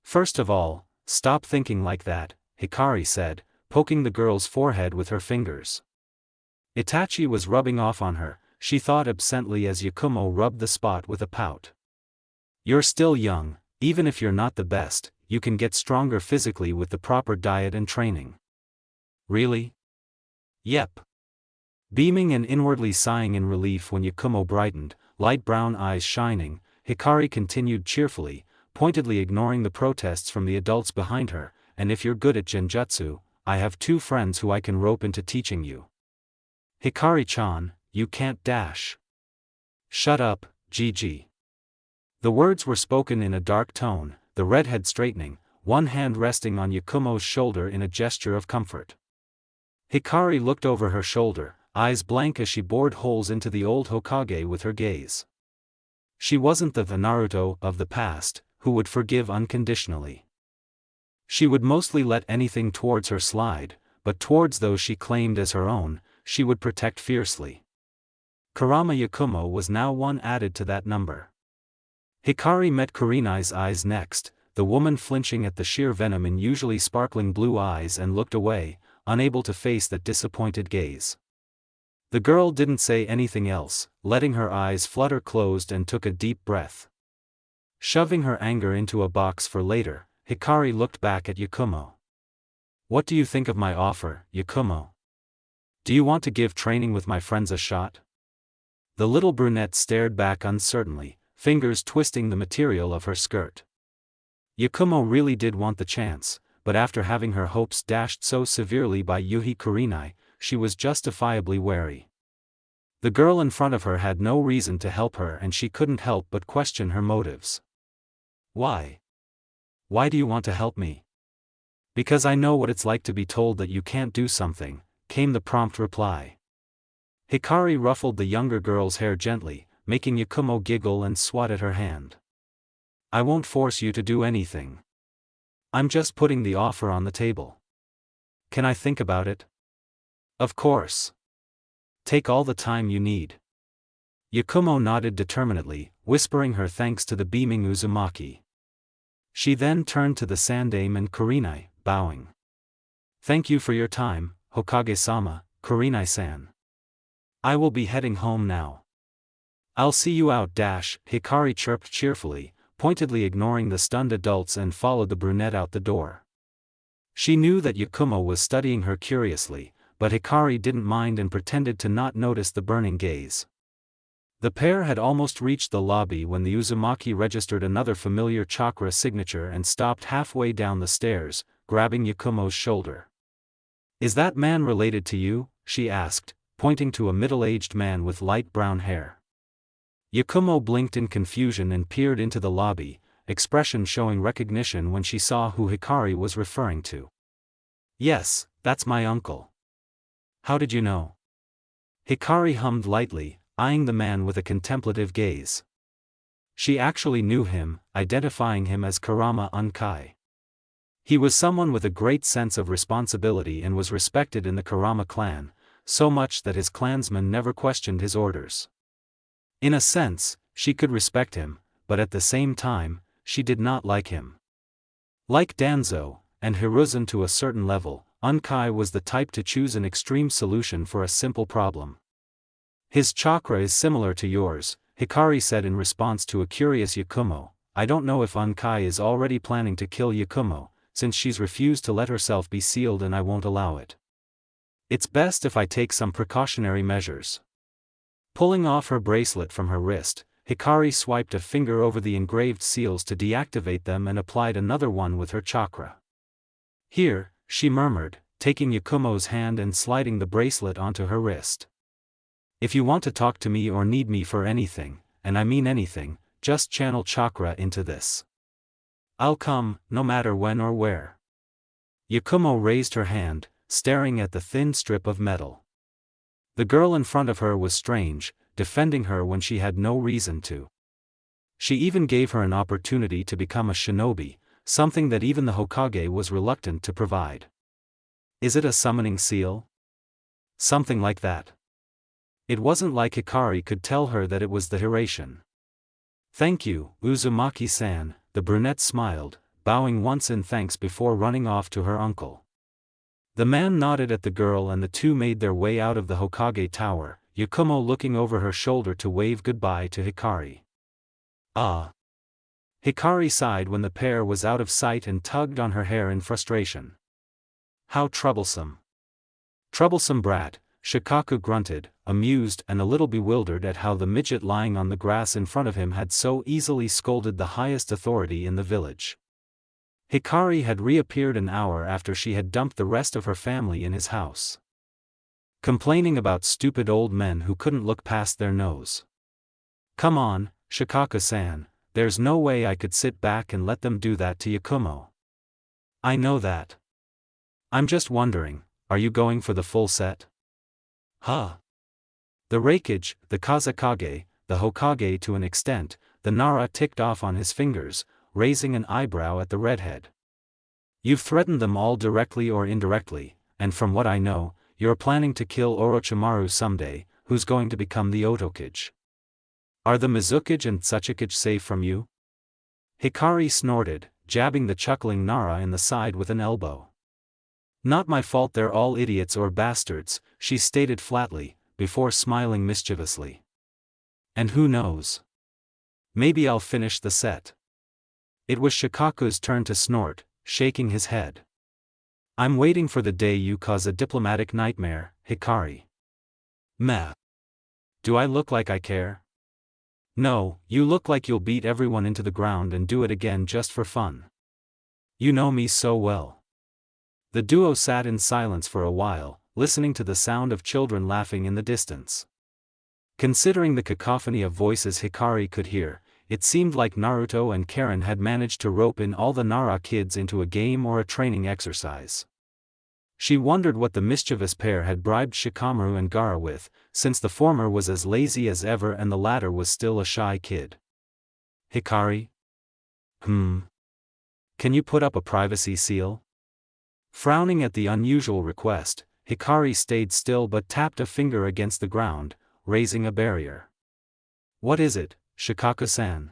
First of all, stop thinking like that, Hikari said, poking the girl's forehead with her fingers. Itachi was rubbing off on her, she thought absently as Yakumo rubbed the spot with a pout. You're still young, even if you're not the best, you can get stronger physically with the proper diet and training. Really? Yep. Beaming and inwardly sighing in relief when Yakumo brightened, light brown eyes shining, Hikari continued cheerfully, pointedly ignoring the protests from the adults behind her, and if you're good at genjutsu, I have 2 friends who I can rope into teaching you. Hikari-chan, you can't dash. Shut up, Gigi. The words were spoken in a dark tone, the redhead straightening, one hand resting on Yakumo's shoulder in a gesture of comfort. Hikari looked over her shoulder, eyes blank as she bored holes into the old Hokage with her gaze. She wasn't the Naruto of the past, who would forgive unconditionally. She would mostly let anything towards her slide, but towards those she claimed as her own, she would protect fiercely. Kurama Yakumo was now one added to that number. Hikari met Kurenai's eyes next, the woman flinching at the sheer venom in usually sparkling blue eyes and looked away, unable to face that disappointed gaze. The girl didn't say anything else, letting her eyes flutter closed and took a deep breath. Shoving her anger into a box for later, Hikari looked back at Yakumo. What do you think of my offer, Yakumo? Do you want to give training with my friends a shot? The little brunette stared back uncertainly, fingers twisting the material of her skirt. Yakumo really did want the chance, but after having her hopes dashed so severely by Yuhi Kurenai, she was justifiably wary. The girl in front of her had no reason to help her and she couldn't help but question her motives. Why? Why do you want to help me? Because I know what it's like to be told that you can't do something, came the prompt reply. Hikari ruffled the younger girl's hair gently, making Yakumo giggle and swat at her hand. I won't force you to do anything. I'm just putting the offer on the table. Can I think about it? Of course. Take all the time you need. Yakumo nodded determinedly, whispering her thanks to the beaming Uzumaki. She then turned to the Sandaime and Kurenai, bowing. Thank you for your time, Hokage-sama, Kurenai-san. I will be heading home now. I'll see you out. Hikari chirped cheerfully, pointedly ignoring the stunned adults and followed the brunette out the door. She knew that Yakumo was studying her curiously, but Hikari didn't mind and pretended to not notice the burning gaze. The pair had almost reached the lobby when the Uzumaki registered another familiar chakra signature and stopped halfway down the stairs, grabbing Yakumo's shoulder. Is that man related to you? She asked, pointing to a middle-aged man with light brown hair. Yakumo blinked in confusion and peered into the lobby, expression showing recognition when she saw who Hikari was referring to. Yes, That's my uncle. How did you know? Hikari hummed lightly, eyeing the man with a contemplative gaze. She actually knew him, identifying him as Kurama Unkai. He was someone with a great sense of responsibility and was respected in the Kurama clan, so much that his clansmen never questioned his orders. In a sense, she could respect him, but at the same time, she did not like him. Like Danzo, and Hiruzen to a certain level, Unkai was the type to choose an extreme solution for a simple problem. His chakra is similar to yours, Hikari said in response to a curious Yakumo. I don't know if Unkai is already planning to kill Yakumo, since she's refused to let herself be sealed and I won't allow it. It's best if I take some precautionary measures. Pulling off her bracelet from her wrist, Hikari swiped a finger over the engraved seals to deactivate them and applied another one with her chakra. Here, she murmured, taking Yakumo's hand and sliding the bracelet onto her wrist. If you want to talk to me or need me for anything, and I mean anything, just channel chakra into this. I'll come, no matter when or where. Yakumo raised her hand, staring at the thin strip of metal. The girl in front of her was strange, defending her when she had no reason to. She even gave her an opportunity to become a shinobi, something that even the hokage was reluctant to provide. Is it a summoning seal? Something like that. It wasn't like Hikari could tell her that it was the Hiraition. Thank you, Uzumaki-san, the brunette smiled, bowing once in thanks before running off to her uncle. The man nodded at the girl and the two made their way out of the Hokage tower, Yakumo looking over her shoulder to wave goodbye to Hikari. Ah! Hikari sighed when the pair was out of sight and tugged on her hair in frustration. How troublesome. Troublesome brat, Shikaku grunted, amused and a little bewildered at how the midget lying on the grass in front of him had so easily scolded the highest authority in the village. Hikari had reappeared an hour after she had dumped the rest of her family in his house. Complaining about stupid old men who couldn't look past their nose. Come on, Shikaku-san, there's no way I could sit back and let them do that to Yakumo. I know that. I'm just wondering, are you going for the full set? Huh? The Raikage, the Kazekage, the Hokage to an extent, the Nara ticked off on his fingers, raising an eyebrow at the redhead. You've threatened them all directly or indirectly, and from what I know, you're planning to kill Orochimaru someday, who's going to become the Otokage. Are the Mizukage and Tsuchikage safe from you? Hikari snorted, jabbing the chuckling Nara in the side with an elbow. Not my fault they're all idiots or bastards, she stated flatly, before smiling mischievously. And who knows? Maybe I'll finish the set. It was Shikaku's turn to snort, shaking his head. I'm waiting for the day you cause a diplomatic nightmare, Hikari. Meh. Do I look like I care? No, you look like you'll beat everyone into the ground and do it again just for fun. You know me so well. The duo sat in silence for a while, listening to the sound of children laughing in the distance. Considering the cacophony of voices Hikari could hear, it seemed like Naruto and Karen had managed to rope in all the Nara kids into a game or a training exercise. She wondered what the mischievous pair had bribed Shikamaru and Gaara with, since the former was as lazy as ever and the latter was still a shy kid. Hikari? Can you put up a privacy seal? Frowning at the unusual request, Hikari stayed still but tapped a finger against the ground, raising a barrier. What is it, Shikaku-san?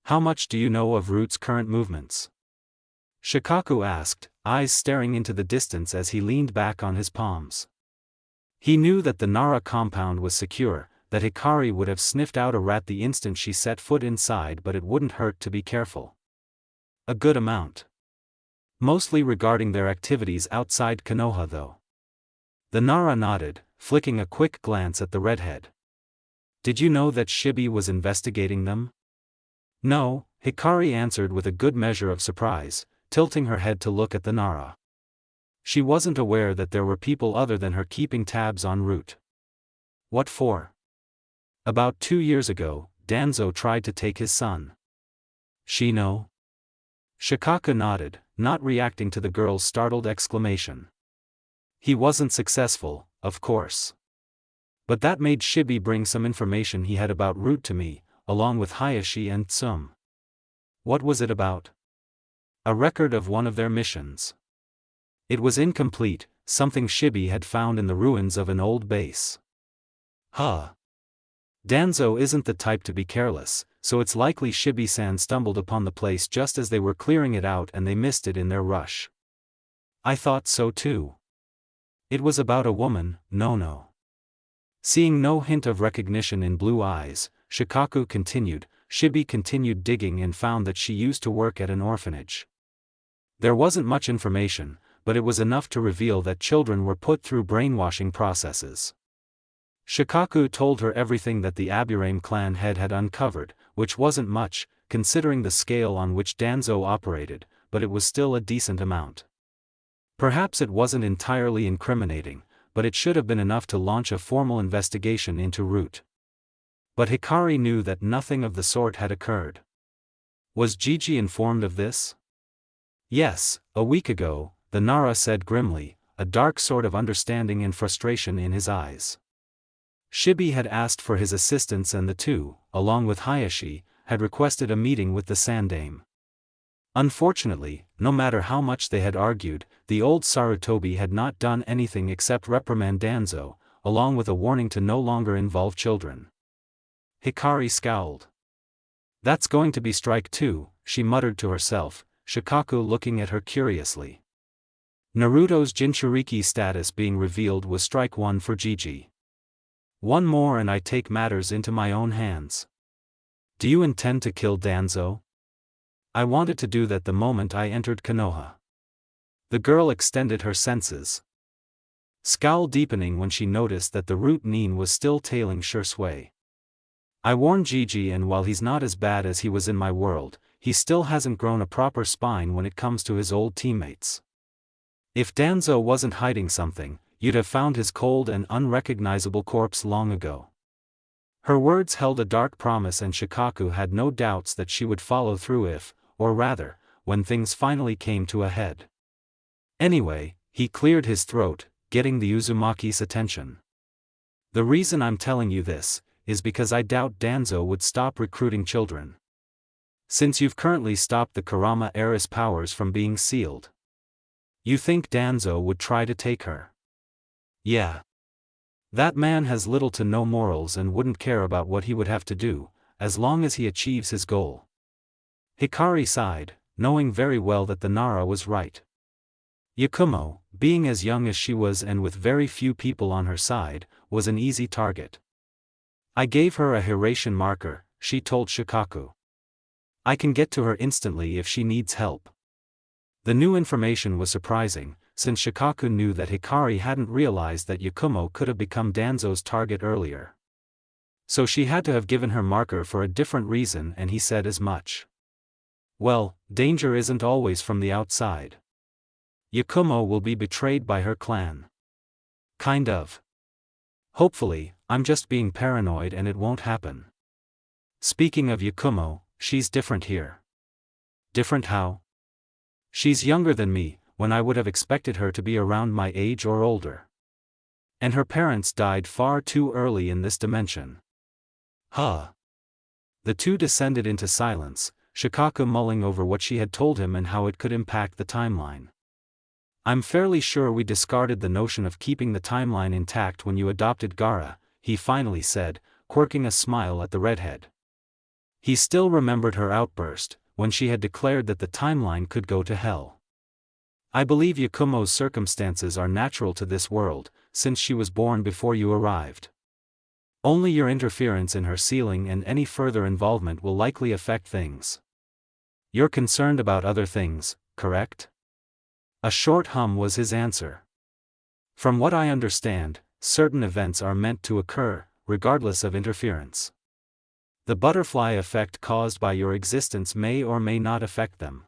How much do you know of Root's current movements? Shikaku asked, eyes staring into the distance as he leaned back on his palms. He knew that the Nara compound was secure, that Hikari would have sniffed out a rat the instant she set foot inside, but it wouldn't hurt to be careful. A good amount. Mostly regarding their activities outside Konoha though. The Nara nodded, flicking a quick glance at the redhead. Did you know that Shibi was investigating them? No, Hikari answered with a good measure of surprise, tilting her head to look at the Nara. She wasn't aware that there were people other than her keeping tabs on Root. What for? About 2 years ago, Danzo tried to take his son. She know? Shikaku nodded, not reacting to the girl's startled exclamation. He wasn't successful, of course. But that made Shibi bring some information he had about Root to me, along with Hayashi and Tsum. What was it about? A record of one of their missions. It was incomplete, something Shibi had found in the ruins of an old base. Huh. Danzo isn't the type to be careless, so it's likely Shibi-san stumbled upon the place just as they were clearing it out and they missed it in their rush. I thought so too. It was about a woman, no. Seeing no hint of recognition in Blue Eyes, Shikaku continued. Shibi continued digging and found that she used to work at an orphanage. There wasn't much information, but it was enough to reveal that children were put through brainwashing processes. Shikaku told her everything that the Aburame clan head had uncovered, which wasn't much, considering the scale on which Danzo operated, but it was still a decent amount. Perhaps it wasn't entirely incriminating, but it should have been enough to launch a formal investigation into Root. But Hikari knew that nothing of the sort had occurred. Was Gigi informed of this? Yes, a week ago, the Nara said grimly, a dark sort of understanding and frustration in his eyes. Shibi had asked for his assistance and the two, along with Hayashi, had requested a meeting with the Sandame. Unfortunately, no matter how much they had argued, the old Sarutobi had not done anything except reprimand Danzo, along with a warning to no longer involve children. Hikari scowled. That's going to be strike 2, she muttered to herself, Shikaku looking at her curiously. Naruto's Jinchuriki status being revealed was strike 1 for Gigi. One more and I take matters into my own hands. Do you intend to kill Danzo? I wanted to do that the moment I entered Konoha. The girl extended her senses. Scowl deepening when she noticed that the Root Nin was still tailing Shisui. I warned Gigi, and while he's not as bad as he was in my world, he still hasn't grown a proper spine when it comes to his old teammates. If Danzo wasn't hiding something, you'd have found his cold and unrecognizable corpse long ago. Her words held a dark promise, and Shikaku had no doubts that she would follow through if, or rather, when things finally came to a head. Anyway, he cleared his throat, getting the Uzumaki's attention. The reason I'm telling you this is because I doubt Danzo would stop recruiting children. Since you've currently stopped the Kurama heiress powers from being sealed. You think Danzo would try to take her? Yeah. That man has little to no morals and wouldn't care about what he would have to do, as long as he achieves his goal. Hikari sighed, knowing very well that the Nara was right. Yakumo, being as young as she was and with very few people on her side, was an easy target. I gave her a Hiratian marker, she told Shikaku. I can get to her instantly if she needs help. The new information was surprising, since Shikaku knew that Hikari hadn't realized that Yakumo could have become Danzo's target earlier. So she had to have given her marker for a different reason, and he said as much. Well, danger isn't always from the outside. Yakumo will be betrayed by her clan. Kind of. Hopefully, I'm just being paranoid and it won't happen. Speaking of Yakumo, she's different here. Different how? She's younger than me, when I would have expected her to be around my age or older. And her parents died far too early in this dimension. Huh. The two descended into silence, Shikaku mulling over what she had told him and how it could impact the timeline. I'm fairly sure we discarded the notion of keeping the timeline intact when you adopted Gaara, he finally said, quirking a smile at the redhead. He still remembered her outburst, when she had declared that the timeline could go to hell. I believe Yakumo's circumstances are natural to this world, since she was born before you arrived. Only your interference in her sealing and any further involvement will likely affect things. You're concerned about other things, correct? A short hum was his answer. From what I understand, certain events are meant to occur, regardless of interference. The butterfly effect caused by your existence may or may not affect them.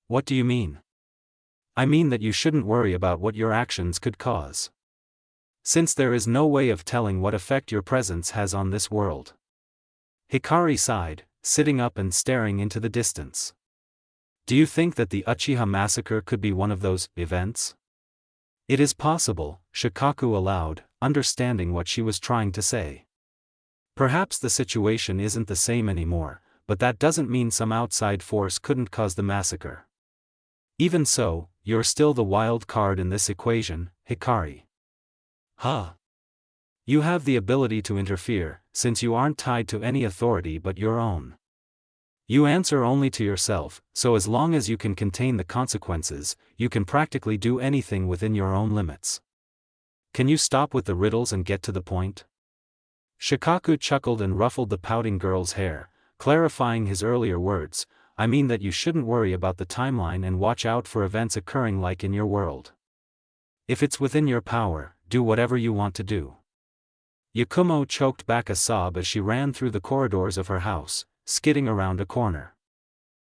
What do you mean? I mean that you shouldn't worry about what your actions could cause. Since there is no way of telling what effect your presence has on this world. Hikari sighed, sitting up and staring into the distance. Do you think that the Uchiha massacre could be one of those events? It is possible, Shikaku allowed, understanding what she was trying to say. Perhaps the situation isn't the same anymore, but that doesn't mean some outside force couldn't cause the massacre. Even so, you're still the wild card in this equation, Hikari. Huh? You have the ability to interfere, since you aren't tied to any authority but your own. You answer only to yourself, so as long as you can contain the consequences, you can practically do anything within your own limits. Can you stop with the riddles and get to the point? Shikaku chuckled and ruffled the pouting girl's hair, clarifying his earlier words. I mean that you shouldn't worry about the timeline and watch out for events occurring like in your world. If it's within your power, do whatever you want to do. Yakumo choked back a sob as she ran through the corridors of her house, skidding around a corner.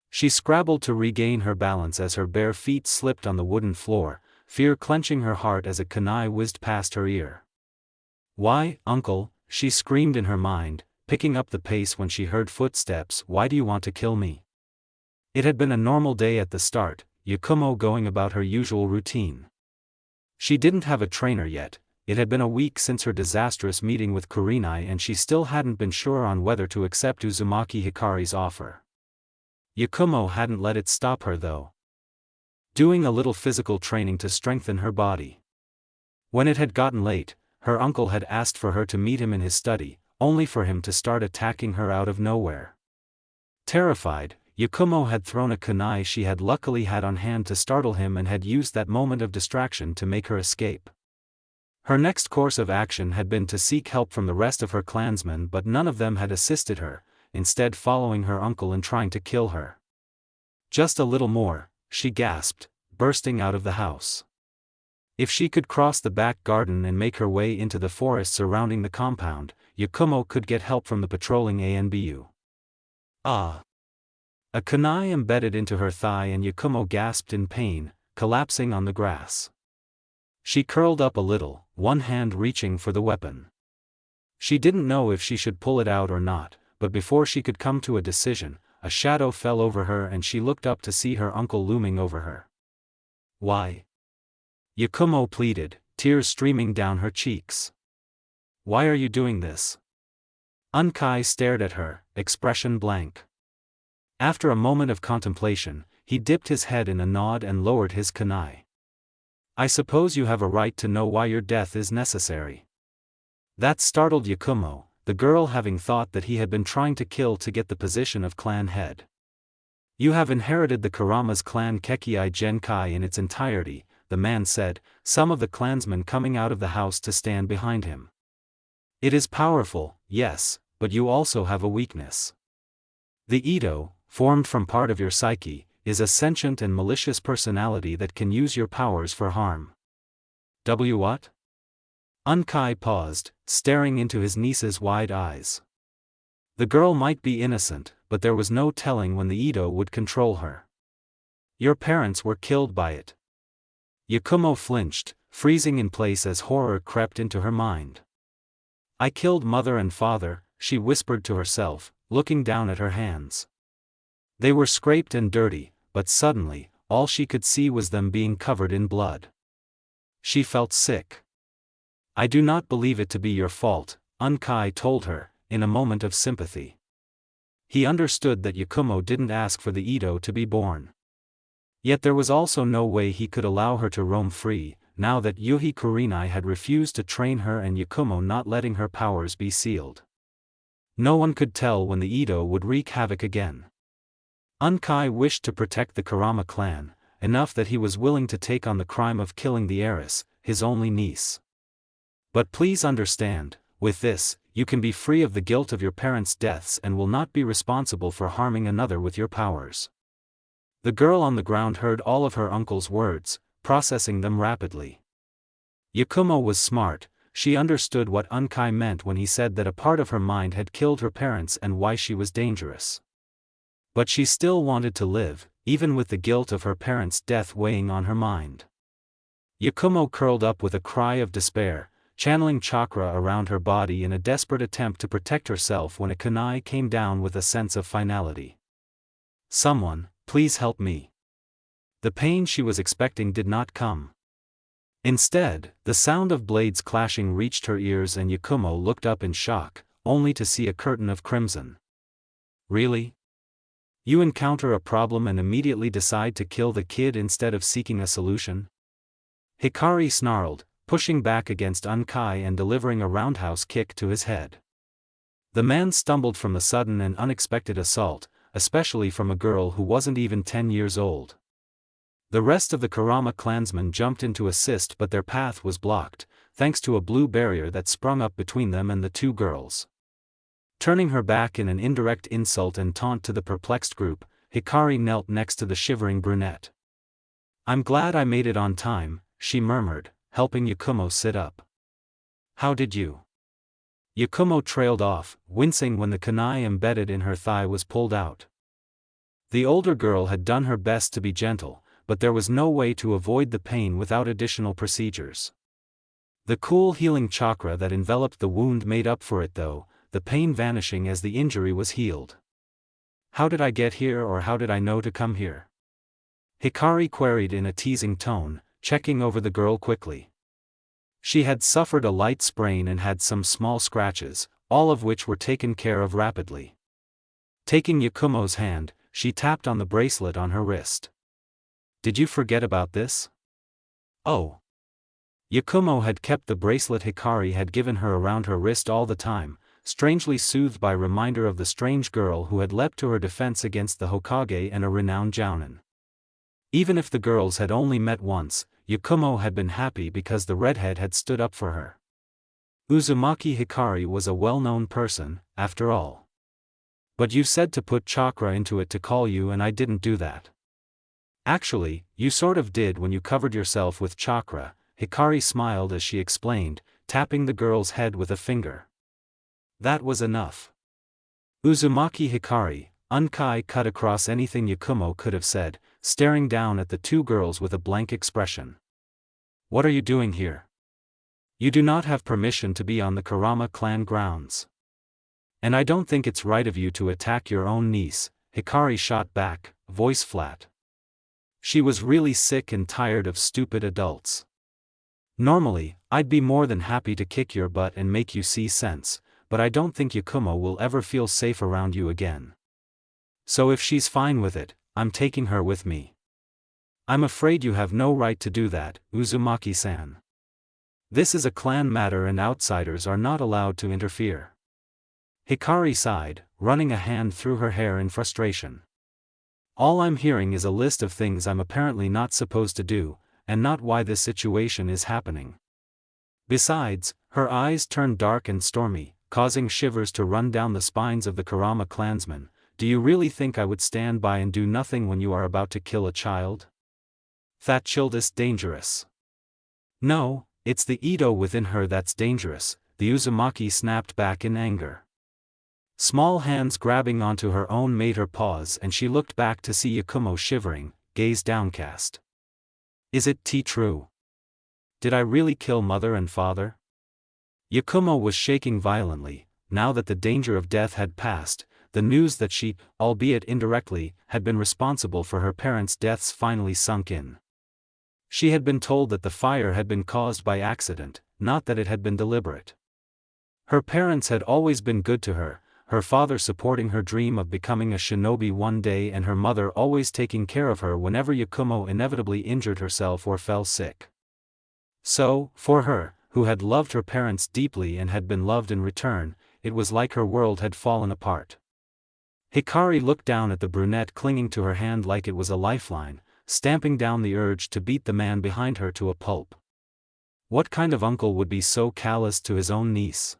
She scrabbled to regain her balance as her bare feet slipped on the wooden floor, fear clenching her heart as a kunai whizzed past her ear. "Why, uncle," she screamed in her mind, picking up the pace when she heard footsteps. "Why do you want to kill me?" It had been a normal day at the start, Yakumo going about her usual routine. She didn't have a trainer yet. It had been a week since her disastrous meeting with Kurenai and she still hadn't been sure on whether to accept Uzumaki Hikari's offer. Yakumo hadn't let it stop her though. Doing a little physical training to strengthen her body. When it had gotten late, her uncle had asked for her to meet him in his study, only for him to start attacking her out of nowhere. Terrified, Yakumo had thrown a kunai she had luckily had on hand to startle him and had used that moment of distraction to make her escape. Her next course of action had been to seek help from the rest of her clansmen, but none of them had assisted her, instead following her uncle and trying to kill her. Just a little more, she gasped, bursting out of the house. If she could cross the back garden and make her way into the forest surrounding the compound, Yakumo could get help from the patrolling ANBU. Ah! A kunai embedded into her thigh and Yakumo gasped in pain, collapsing on the grass. She curled up a little, one hand reaching for the weapon. She didn't know if she should pull it out or not, but before she could come to a decision, a shadow fell over her and she looked up to see her uncle looming over her. "Why?" Yakumo pleaded, tears streaming down her cheeks. "Why are you doing this?" Unkai stared at her, expression blank. After a moment of contemplation, he dipped his head in a nod and lowered his kunai. "I suppose you have a right to know why your death is necessary." That startled Yakumo, the girl having thought that he had been trying to kill to get the position of clan head. "You have inherited the Kurama's clan Kekii Genkai in its entirety," the man said, some of the clansmen coming out of the house to stand behind him. "It is powerful, yes, but you also have a weakness. The Ito, formed from part of your psyche, is a sentient and malicious personality that can use your powers for harm." What? Unkai paused, staring into his niece's wide eyes. The girl might be innocent, but there was no telling when the Ito would control her. "Your parents were killed by it." Yakumo flinched, freezing in place as horror crept into her mind. "I killed mother and father," she whispered to herself, looking down at her hands. They were scraped and dirty, but suddenly, all she could see was them being covered in blood. She felt sick. "I do not believe it to be your fault," Unkai told her, in a moment of sympathy. He understood that Yakumo didn't ask for the Ito to be born. Yet there was also no way he could allow her to roam free, now that Yuhi Kurenai had refused to train her and Yakumo not letting her powers be sealed. No one could tell when the Ito would wreak havoc again. Unkai wished to protect the Kurama clan, enough that he was willing to take on the crime of killing the heiress, his only niece. "But please understand, with this, you can be free of the guilt of your parents' deaths and will not be responsible for harming another with your powers." The girl on the ground heard all of her uncle's words, processing them rapidly. Yakumo was smart, she understood what Unkai meant when he said that a part of her mind had killed her parents and why she was dangerous. But she still wanted to live, even with the guilt of her parents' death weighing on her mind. Yakumo curled up with a cry of despair, channeling chakra around her body in a desperate attempt to protect herself when a kunai came down with a sense of finality. "Someone, please help me." The pain she was expecting did not come. Instead, the sound of blades clashing reached her ears and Yakumo looked up in shock, only to see a curtain of crimson. Really? You encounter a problem and immediately decide to kill the kid instead of seeking a solution? Hikari snarled, pushing back against Unkai and delivering a roundhouse kick to his head. The man stumbled from the sudden and unexpected assault, especially from a girl who wasn't even 10 years old. The rest of the Kurama clansmen jumped in to assist, but their path was blocked, thanks to a blue barrier that sprung up between them and the two girls. Turning her back in an indirect insult and taunt to the perplexed group, Hikari knelt next to the shivering brunette. "I'm glad I made it on time," she murmured, helping Yakumo sit up. "How did you?" Yakumo trailed off, wincing when the kunai embedded in her thigh was pulled out. The older girl had done her best to be gentle, but there was no way to avoid the pain without additional procedures. The cool healing chakra that enveloped the wound made up for it though, the pain vanishing as the injury was healed. "How did I get here, or how did I know to come here?" Hikari queried in a teasing tone, checking over the girl quickly. She had suffered a light sprain and had some small scratches, all of which were taken care of rapidly. Taking Yakumo's hand, she tapped on the bracelet on her wrist. "Did you forget about this?" "Oh." Yakumo had kept the bracelet Hikari had given her around her wrist all the time, strangely soothed by reminder of the strange girl who had leapt to her defense against the Hokage and a renowned jounin. Even if the girls had only met once, Yakumo had been happy because the redhead had stood up for her. Uzumaki Hikari was a well-known person, after all. "But you said to put chakra into it to call you, and I didn't do that." "Actually, you sort of did when you covered yourself with chakra," Hikari smiled as she explained, tapping the girl's head with a finger. That was enough. Uzumaki Hikari, Unkai cut across anything Yakumo could have said, staring down at the two girls with a blank expression. "What are you doing here? You do not have permission to be on the Kurama clan grounds. And I don't think it's right of you to attack your own niece," Hikari shot back, voice flat. She was really sick and tired of stupid adults. "Normally, I'd be more than happy to kick your butt and make you see sense, but I don't think Yakumo will ever feel safe around you again. So if she's fine with it, I'm taking her with me." "I'm afraid you have no right to do that, Uzumaki-san. This is a clan matter and outsiders are not allowed to interfere." Hikari sighed, running a hand through her hair in frustration. "All I'm hearing is a list of things I'm apparently not supposed to do, and not why this situation is happening." Besides, her eyes turned dark and stormy, causing shivers to run down the spines of the Kurama clansmen. "Do you really think I would stand by and do nothing when you are about to kill a child? That child is dangerous." "No, it's the Ito within her that's dangerous," the Uzumaki snapped back in anger. Small hands grabbing onto her own made her pause, and she looked back to see Yakumo shivering, gaze downcast. "Is it true? Did I really kill mother and father?" Yakumo was shaking violently. Now that the danger of death had passed, the news that she, albeit indirectly, had been responsible for her parents' deaths finally sunk in. She had been told that the fire had been caused by accident, not that it had been deliberate. Her parents had always been good to her, her father supporting her dream of becoming a shinobi one day and her mother always taking care of her whenever Yakumo inevitably injured herself or fell sick. So, for her, who had loved her parents deeply and had been loved in return, it was like her world had fallen apart. Hikari looked down at the brunette clinging to her hand like it was a lifeline, stamping down the urge to beat the man behind her to a pulp. What kind of uncle would be so callous to his own niece?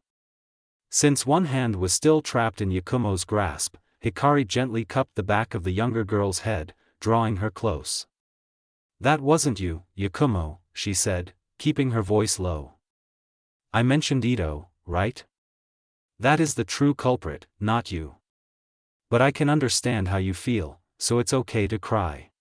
Since one hand was still trapped in Yakumo's grasp, Hikari gently cupped the back of the younger girl's head, drawing her close. "That wasn't you, Yakumo," she said, keeping her voice low. "I mentioned Ito, right? That is the true culprit, not you. But I can understand how you feel, so it's okay to cry."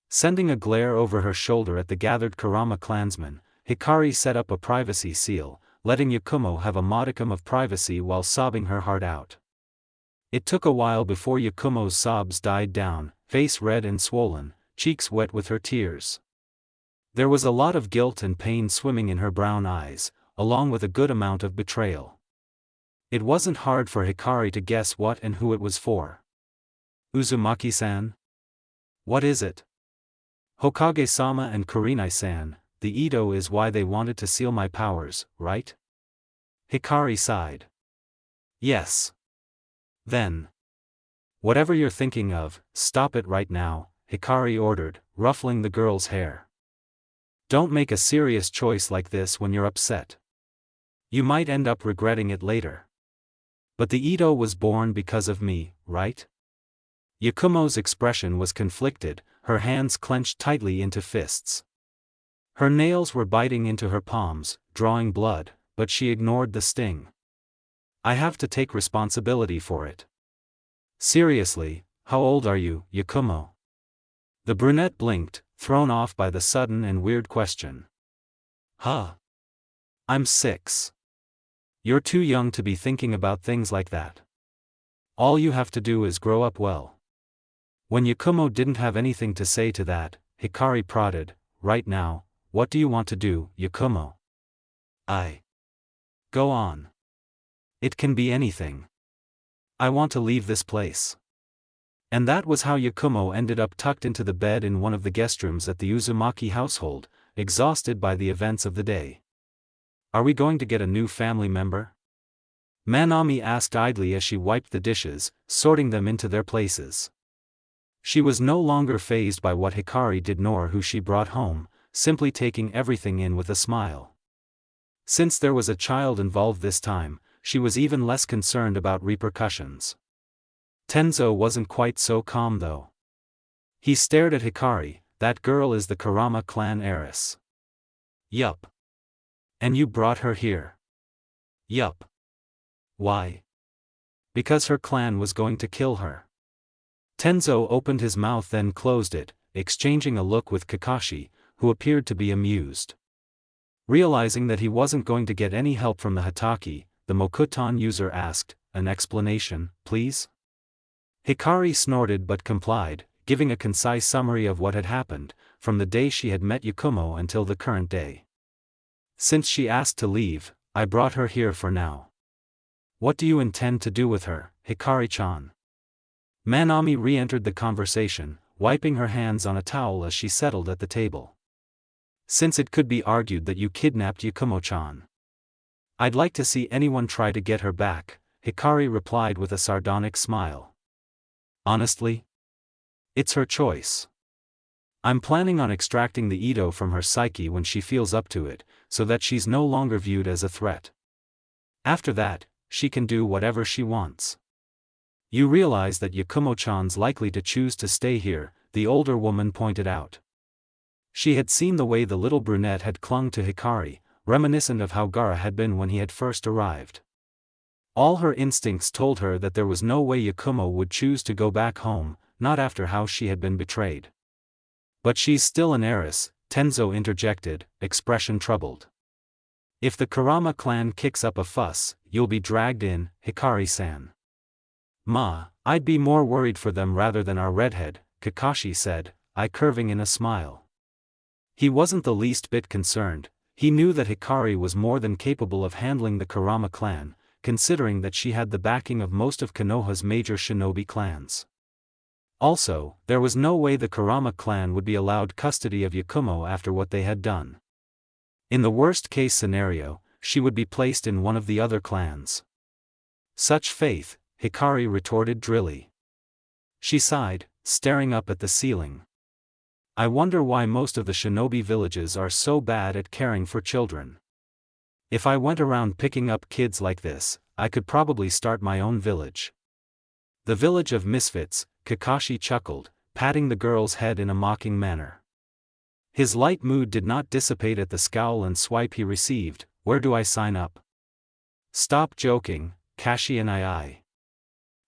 Sending a glare over her shoulder at the gathered Kurama clansmen, Hikari set up a privacy seal, letting Yakumo have a modicum of privacy while sobbing her heart out. It took a while before Yakumo's sobs died down, face red and swollen, cheeks wet with her tears. There was a lot of guilt and pain swimming in her brown eyes, along with a good amount of betrayal. It wasn't hard for Hikari to guess what and who it was for. Uzumaki-san? What is it? Hokage-sama and Kurenai-san, the Ito is why they wanted to seal my powers, right? Hikari sighed. Yes. Then. Whatever you're thinking of, stop it right now, Hikari ordered, ruffling the girl's hair. Don't make a serious choice like this when you're upset. You might end up regretting it later. But the Ito was born because of me, right? Yakumo's expression was conflicted, her hands clenched tightly into fists. Her nails were biting into her palms, drawing blood, but she ignored the sting. I have to take responsibility for it. Seriously, how old are you, Yakumo? The brunette blinked, thrown off by the sudden and weird question. Huh? I'm 6. You're too young to be thinking about things like that. All you have to do is grow up well. When Yakumo didn't have anything to say to that, Hikari prodded, right now, what do you want to do, Yakumo? Go on. It can be anything. I want to leave this place. And that was how Yakumo ended up tucked into the bed in one of the guest rooms at the Uzumaki household, exhausted by the events of the day. Are we going to get a new family member? Manami asked idly as she wiped the dishes, sorting them into their places. She was no longer fazed by what Hikari did nor who she brought home, simply taking everything in with a smile. Since there was a child involved this time, she was even less concerned about repercussions. Tenzo wasn't quite so calm though. He stared at Hikari. That girl is the Kurama clan heiress. Yup. And you brought her here? Yup. Why? Because her clan was going to kill her. Tenzo opened his mouth then closed it, exchanging a look with Kakashi, who appeared to be amused. Realizing that he wasn't going to get any help from the Hataki, the Mokuton user asked, an explanation, please? Hikari snorted but complied, giving a concise summary of what had happened, from the day she had met Yakumo until the current day. Since she asked to leave, I brought her here for now. What do you intend to do with her, Hikari-chan? Manami re-entered the conversation, wiping her hands on a towel as she settled at the table. Since it could be argued that you kidnapped Yakumo-chan. I'd like to see anyone try to get her back, Hikari replied with a sardonic smile. Honestly? It's her choice. I'm planning on extracting the Ito from her psyche when she feels up to it, so that she's no longer viewed as a threat. After that, she can do whatever she wants. You realize that Yakumo-chan's likely to choose to stay here, the older woman pointed out. She had seen the way the little brunette had clung to Hikari, reminiscent of how Gaara had been when he had first arrived. All her instincts told her that there was no way Yakumo would choose to go back home, not after how she had been betrayed. But she's still an heiress, Tenzo interjected, expression troubled. If the Kurama clan kicks up a fuss, you'll be dragged in, Hikari-san. I'd be more worried for them rather than our redhead, Kakashi said, eye curving in a smile. He wasn't the least bit concerned. He knew that Hikari was more than capable of handling the Kurama clan, considering that she had the backing of most of Konoha's major shinobi clans. Also, there was no way the Kurama clan would be allowed custody of Yakumo after what they had done. In the worst-case scenario, she would be placed in one of the other clans. Such faith, Hikari retorted drily. She sighed, staring up at the ceiling. I wonder why most of the shinobi villages are so bad at caring for children. If I went around picking up kids like this, I could probably start my own village. The village of misfits, Kakashi chuckled, patting the girl's head in a mocking manner. His light mood did not dissipate at the scowl and swipe he received. Where do I sign up? Stop joking, Kashi and I.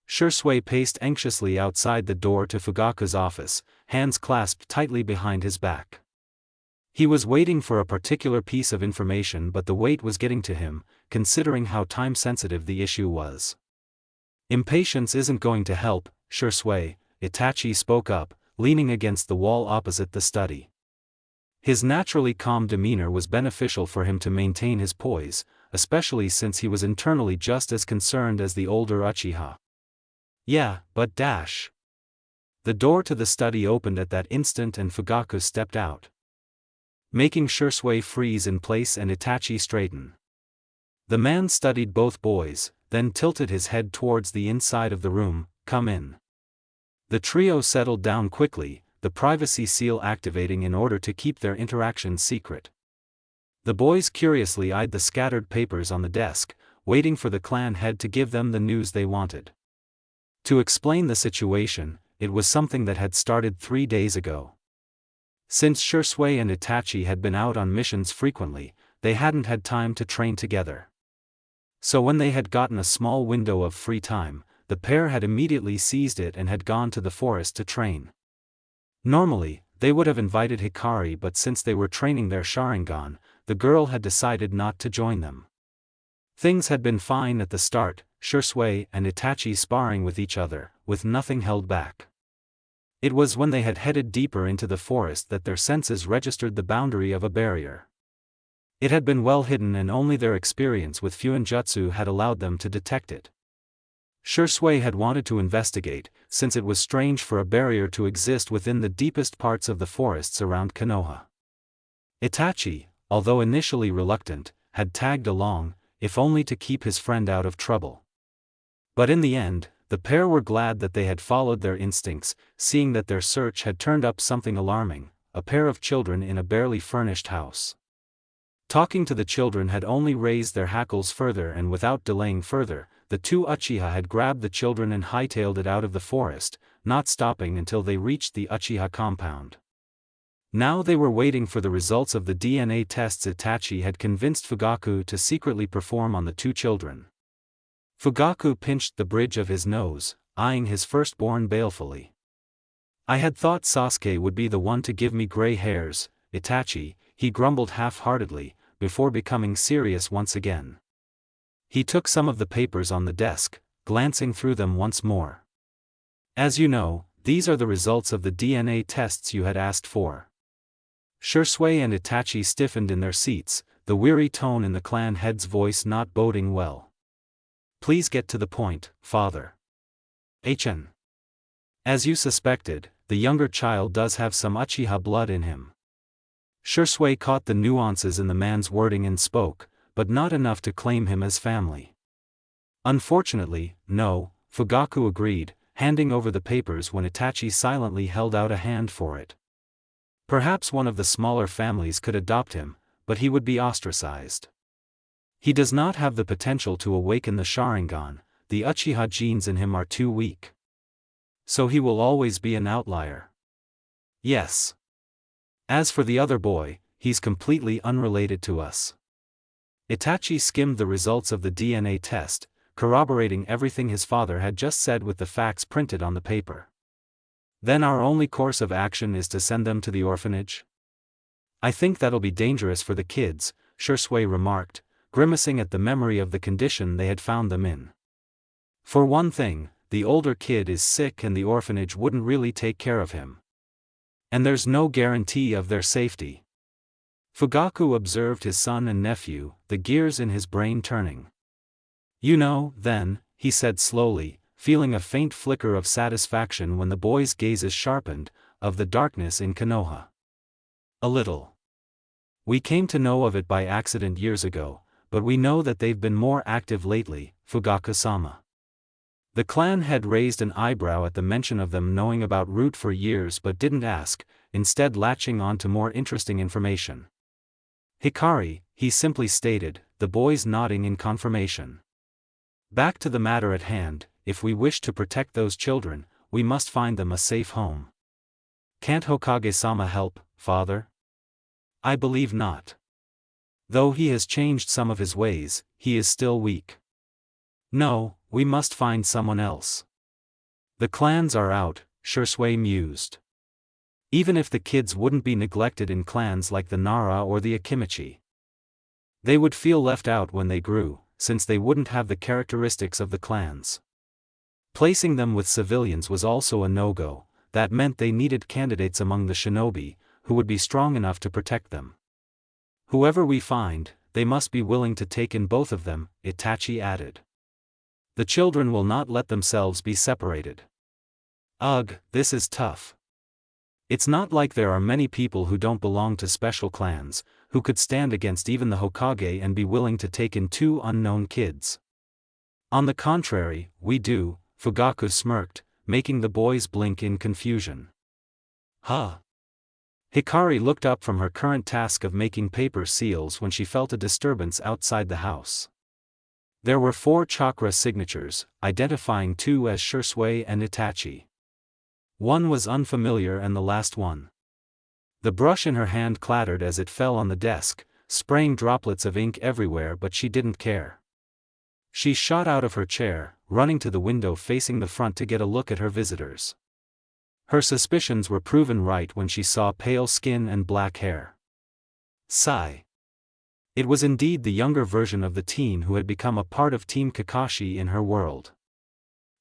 Shisui paced anxiously outside the door to Fugaku's office, hands clasped tightly behind his back. He was waiting for a particular piece of information, but the wait was getting to him, considering how time-sensitive the issue was. Impatience isn't going to help, Shisui, Itachi spoke up, leaning against the wall opposite the study. His naturally calm demeanor was beneficial for him to maintain his poise, especially since he was internally just as concerned as the older Uchiha. Yeah, but dash. The door to the study opened at that instant and Fugaku stepped out, making Shisui freeze in place and Itachi straighten. The man studied both boys, then tilted his head towards the inside of the room. Come in. The trio settled down quickly, the privacy seal activating in order to keep their interaction secret. The boys curiously eyed the scattered papers on the desk, waiting for the clan head to give them the news they wanted. To explain the situation, it was something that had started 3 days ago. Since Shisui and Itachi had been out on missions frequently, they hadn't had time to train together. So when they had gotten a small window of free time, the pair had immediately seized it and had gone to the forest to train. Normally, they would have invited Hikari, but since they were training their Sharingan, the girl had decided not to join them. Things had been fine at the start, Shisui and Itachi sparring with each other, with nothing held back. It was when they had headed deeper into the forest that their senses registered the boundary of a barrier. It had been well hidden and only their experience with Fuinjutsu had allowed them to detect it. Shisui had wanted to investigate, since it was strange for a barrier to exist within the deepest parts of the forests around Konoha. Itachi, although initially reluctant, had tagged along, if only to keep his friend out of trouble. But in the end, the pair were glad that they had followed their instincts, seeing that their search had turned up something alarming: a pair of children in a barely furnished house. Talking to the children had only raised their hackles further, and without delaying further, the two Uchiha had grabbed the children and hightailed it out of the forest, not stopping until they reached the Uchiha compound. Now they were waiting for the results of the DNA tests Itachi had convinced Fugaku to secretly perform on the two children. Fugaku pinched the bridge of his nose, eyeing his firstborn balefully. I had thought Sasuke would be the one to give me gray hairs, Itachi, he grumbled half-heartedly, before becoming serious once again. He took some of the papers on the desk, glancing through them once more. As you know, these are the results of the DNA tests you had asked for. Shisui and Itachi stiffened in their seats, the weary tone in the clan head's voice not boding well. Please get to the point, father. HN. As you suspected, the younger child does have some Uchiha blood in him. Shisui caught the nuances in the man's wording and spoke, but not enough to claim him as family. Unfortunately, no, Fugaku agreed, handing over the papers when Itachi silently held out a hand for it. Perhaps one of the smaller families could adopt him, but he would be ostracized. He does not have the potential to awaken the Sharingan, the Uchiha genes in him are too weak. So he will always be an outlier. Yes. As for the other boy, he's completely unrelated to us. Itachi skimmed the results of the DNA test, corroborating everything his father had just said with the facts printed on the paper. Then our only course of action is to send them to the orphanage? I think that'll be dangerous for the kids, Shisui remarked, grimacing at the memory of the condition they had found them in. For one thing, the older kid is sick and the orphanage wouldn't really take care of him. And there's no guarantee of their safety. Fugaku observed his son and nephew, the gears in his brain turning. You know, then, he said slowly, feeling a faint flicker of satisfaction when the boy's gazes sharpened, of the darkness in Konoha. A little. We came to know of it by accident years ago, but we know that they've been more active lately, Fugaku-sama. The clan had raised an eyebrow at the mention of them knowing about Root for years but didn't ask, instead latching on to more interesting information. Hikari, he simply stated, the boys nodding in confirmation. Back to the matter at hand, if we wish to protect those children, we must find them a safe home. Can't Hokage-sama help, father? I believe not. Though he has changed some of his ways, he is still weak. No, we must find someone else. The clans are out, Shisui mused. Even if the kids wouldn't be neglected in clans like the Nara or the Akimichi. They would feel left out when they grew, since they wouldn't have the characteristics of the clans. Placing them with civilians was also a no-go, that meant they needed candidates among the shinobi, who would be strong enough to protect them. Whoever we find, they must be willing to take in both of them, Itachi added. The children will not let themselves be separated. Ugh, this is tough. It's not like there are many people who don't belong to special clans, who could stand against even the Hokage and be willing to take in two unknown kids. On the contrary, we do, Fugaku smirked, making the boys blink in confusion. Huh? Hikari looked up from her current task of making paper seals when she felt a disturbance outside the house. There were 4 chakra signatures, identifying 2 as Shisui and Itachi. One was unfamiliar and the last one. The brush in her hand clattered as it fell on the desk, spraying droplets of ink everywhere, but she didn't care. She shot out of her chair, running to the window facing the front to get a look at her visitors. Her suspicions were proven right when she saw pale skin and black hair. Sigh. It was indeed the younger version of the teen who had become a part of Team Kakashi in her world.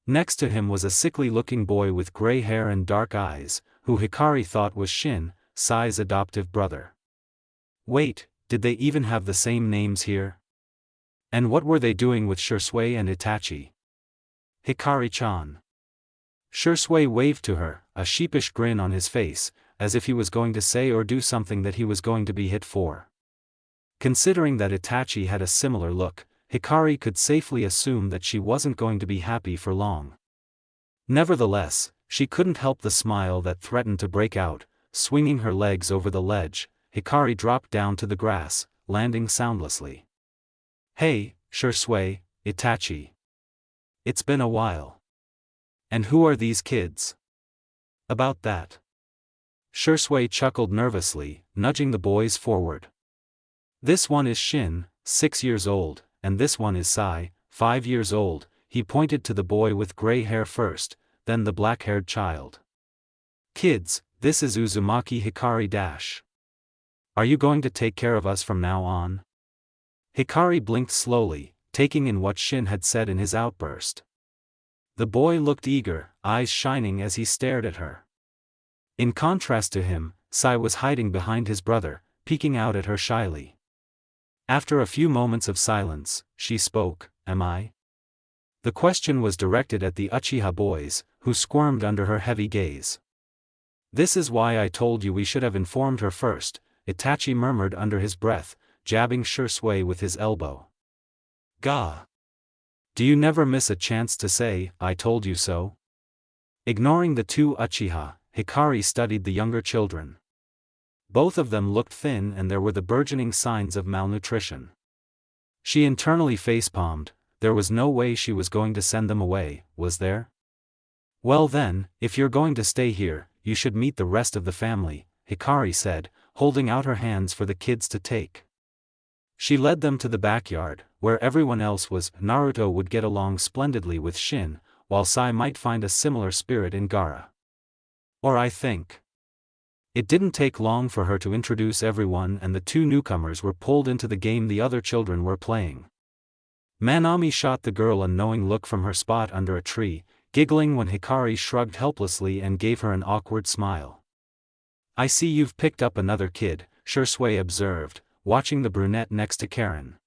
Next to him was a sickly-looking boy with gray hair and dark eyes, who Hikari thought was Shin, Sai's adoptive brother. Wait, did they even have the same names here? And what were they doing with Shisui and Itachi? Hikari-chan. Shisui waved to her, a sheepish grin on his face, as if he was going to say or do something that he was going to be hit for. Considering that Itachi had a similar look, Hikari could safely assume that she wasn't going to be happy for long. Nevertheless, she couldn't help the smile that threatened to break out. Swinging her legs over the ledge, Hikari dropped down to the grass, landing soundlessly. Hey, Shisui, Itachi. It's been a while. And who are these kids? About that. Shisui chuckled nervously, nudging the boys forward. This one is Shin, 6 years old, and this one is Sai, 5 years old. He pointed to the boy with gray hair first, then the black-haired child. Kids, this is Uzumaki Hikari dash. Are you going to take care of us from now on? Hikari blinked slowly, taking in what Shin had said in his outburst. The boy looked eager, eyes shining as he stared at her. In contrast to him, Sai was hiding behind his brother, peeking out at her shyly. After a few moments of silence, she spoke, "Am I?" The question was directed at the Uchiha boys, who squirmed under her heavy gaze. "This is why I told you we should have informed her first," Itachi murmured under his breath, jabbing Shisui with his elbow. "Gah! Do you never miss a chance to say, 'I told you so'?" Ignoring the 2 Uchiha, Hikari studied the younger children. Both of them looked thin and there were the burgeoning signs of malnutrition. She internally facepalmed. There was no way she was going to send them away, was there? "Well then, if you're going to stay here, you should meet the rest of the family," Hikari said, holding out her hands for the kids to take. She led them to the backyard, where everyone else was. Naruto would get along splendidly with Shin, while Sai might find a similar spirit in Gaara. Or I think. It didn't take long for her to introduce everyone and the 2 newcomers were pulled into the game the other children were playing. Manami shot the girl a knowing look from her spot under a tree, giggling when Hikari shrugged helplessly and gave her an awkward smile. "I see you've picked up another kid," Shisui observed, watching the brunette next to Karen.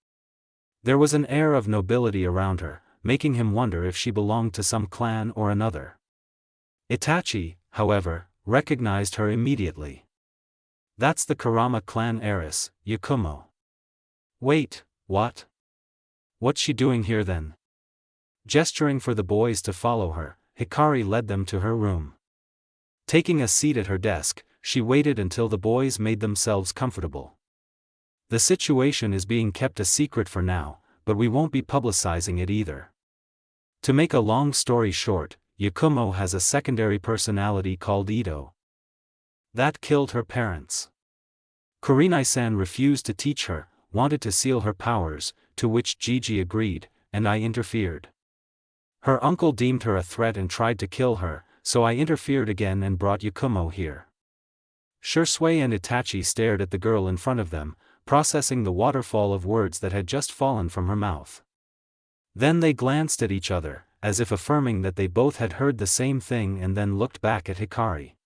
There was an air of nobility around her, making him wonder if she belonged to some clan or another. Itachi, however, recognized her immediately. "That's the Kurama clan heiress, Yakumo." "Wait, what? What's she doing here then?" Gesturing for the boys to follow her, Hikari led them to her room. Taking a seat at her desk, she waited until the boys made themselves comfortable. "The situation is being kept a secret for now, but we won't be publicizing it either. To make a long story short, Yakumo has a secondary personality called Ito. That killed her parents. Kurenai-san refused to teach her, wanted to seal her powers, to which Gigi agreed, and I interfered. Her uncle deemed her a threat and tried to kill her, so I interfered again and brought Yakumo here." Shisui and Itachi stared at the girl in front of them, processing the waterfall of words that had just fallen from her mouth. Then they glanced at each other, as if affirming that they both had heard the same thing, and then looked back at Hikari.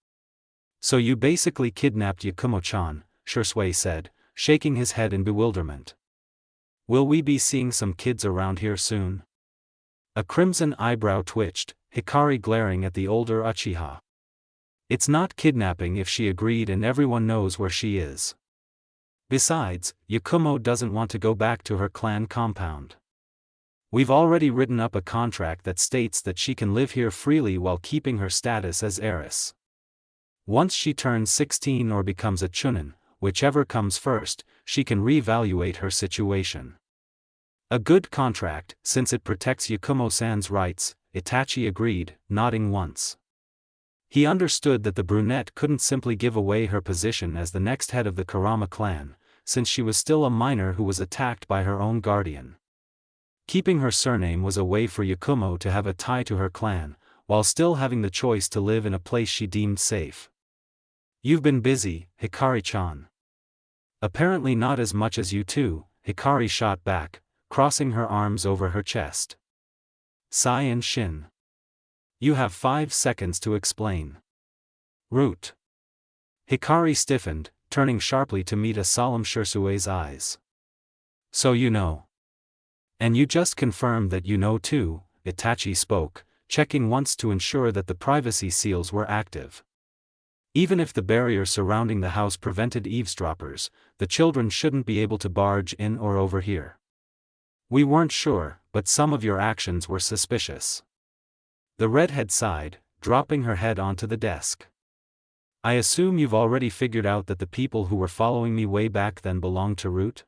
So you basically kidnapped Yakumo-chan, Shisui said, shaking his head in bewilderment. Will we be seeing some kids around here soon? A crimson eyebrow twitched, Hikari glaring at the older Uchiha. It's not kidnapping if she agreed and everyone knows where she is. Besides, Yakumo doesn't want to go back to her clan compound. We've already written up a contract that states that she can live here freely while keeping her status as heiress. Once she turns 16 or becomes a chunin, whichever comes first, she can reevaluate her situation. A good contract, since it protects Yakumo-san's rights, Itachi agreed, nodding once. He understood that the brunette couldn't simply give away her position as the next head of the Kurama clan, since she was still a minor who was attacked by her own guardian. Keeping her surname was a way for Yakumo to have a tie to her clan, while still having the choice to live in a place she deemed safe. You've been busy, Hikari-chan. Apparently not as much as you two, Hikari shot back, crossing her arms over her chest. Sai and Shin. You have 5 seconds to explain. Root. Hikari stiffened, turning sharply to meet a solemn Shisui's eyes. So you know. And you just confirmed that you know too, Itachi spoke, checking once to ensure that the privacy seals were active. Even if the barrier surrounding the house prevented eavesdroppers, the children shouldn't be able to barge in or overhear. We weren't sure, but some of your actions were suspicious. The redhead sighed, dropping her head onto the desk. I assume you've already figured out that the people who were following me way back then belonged to Root?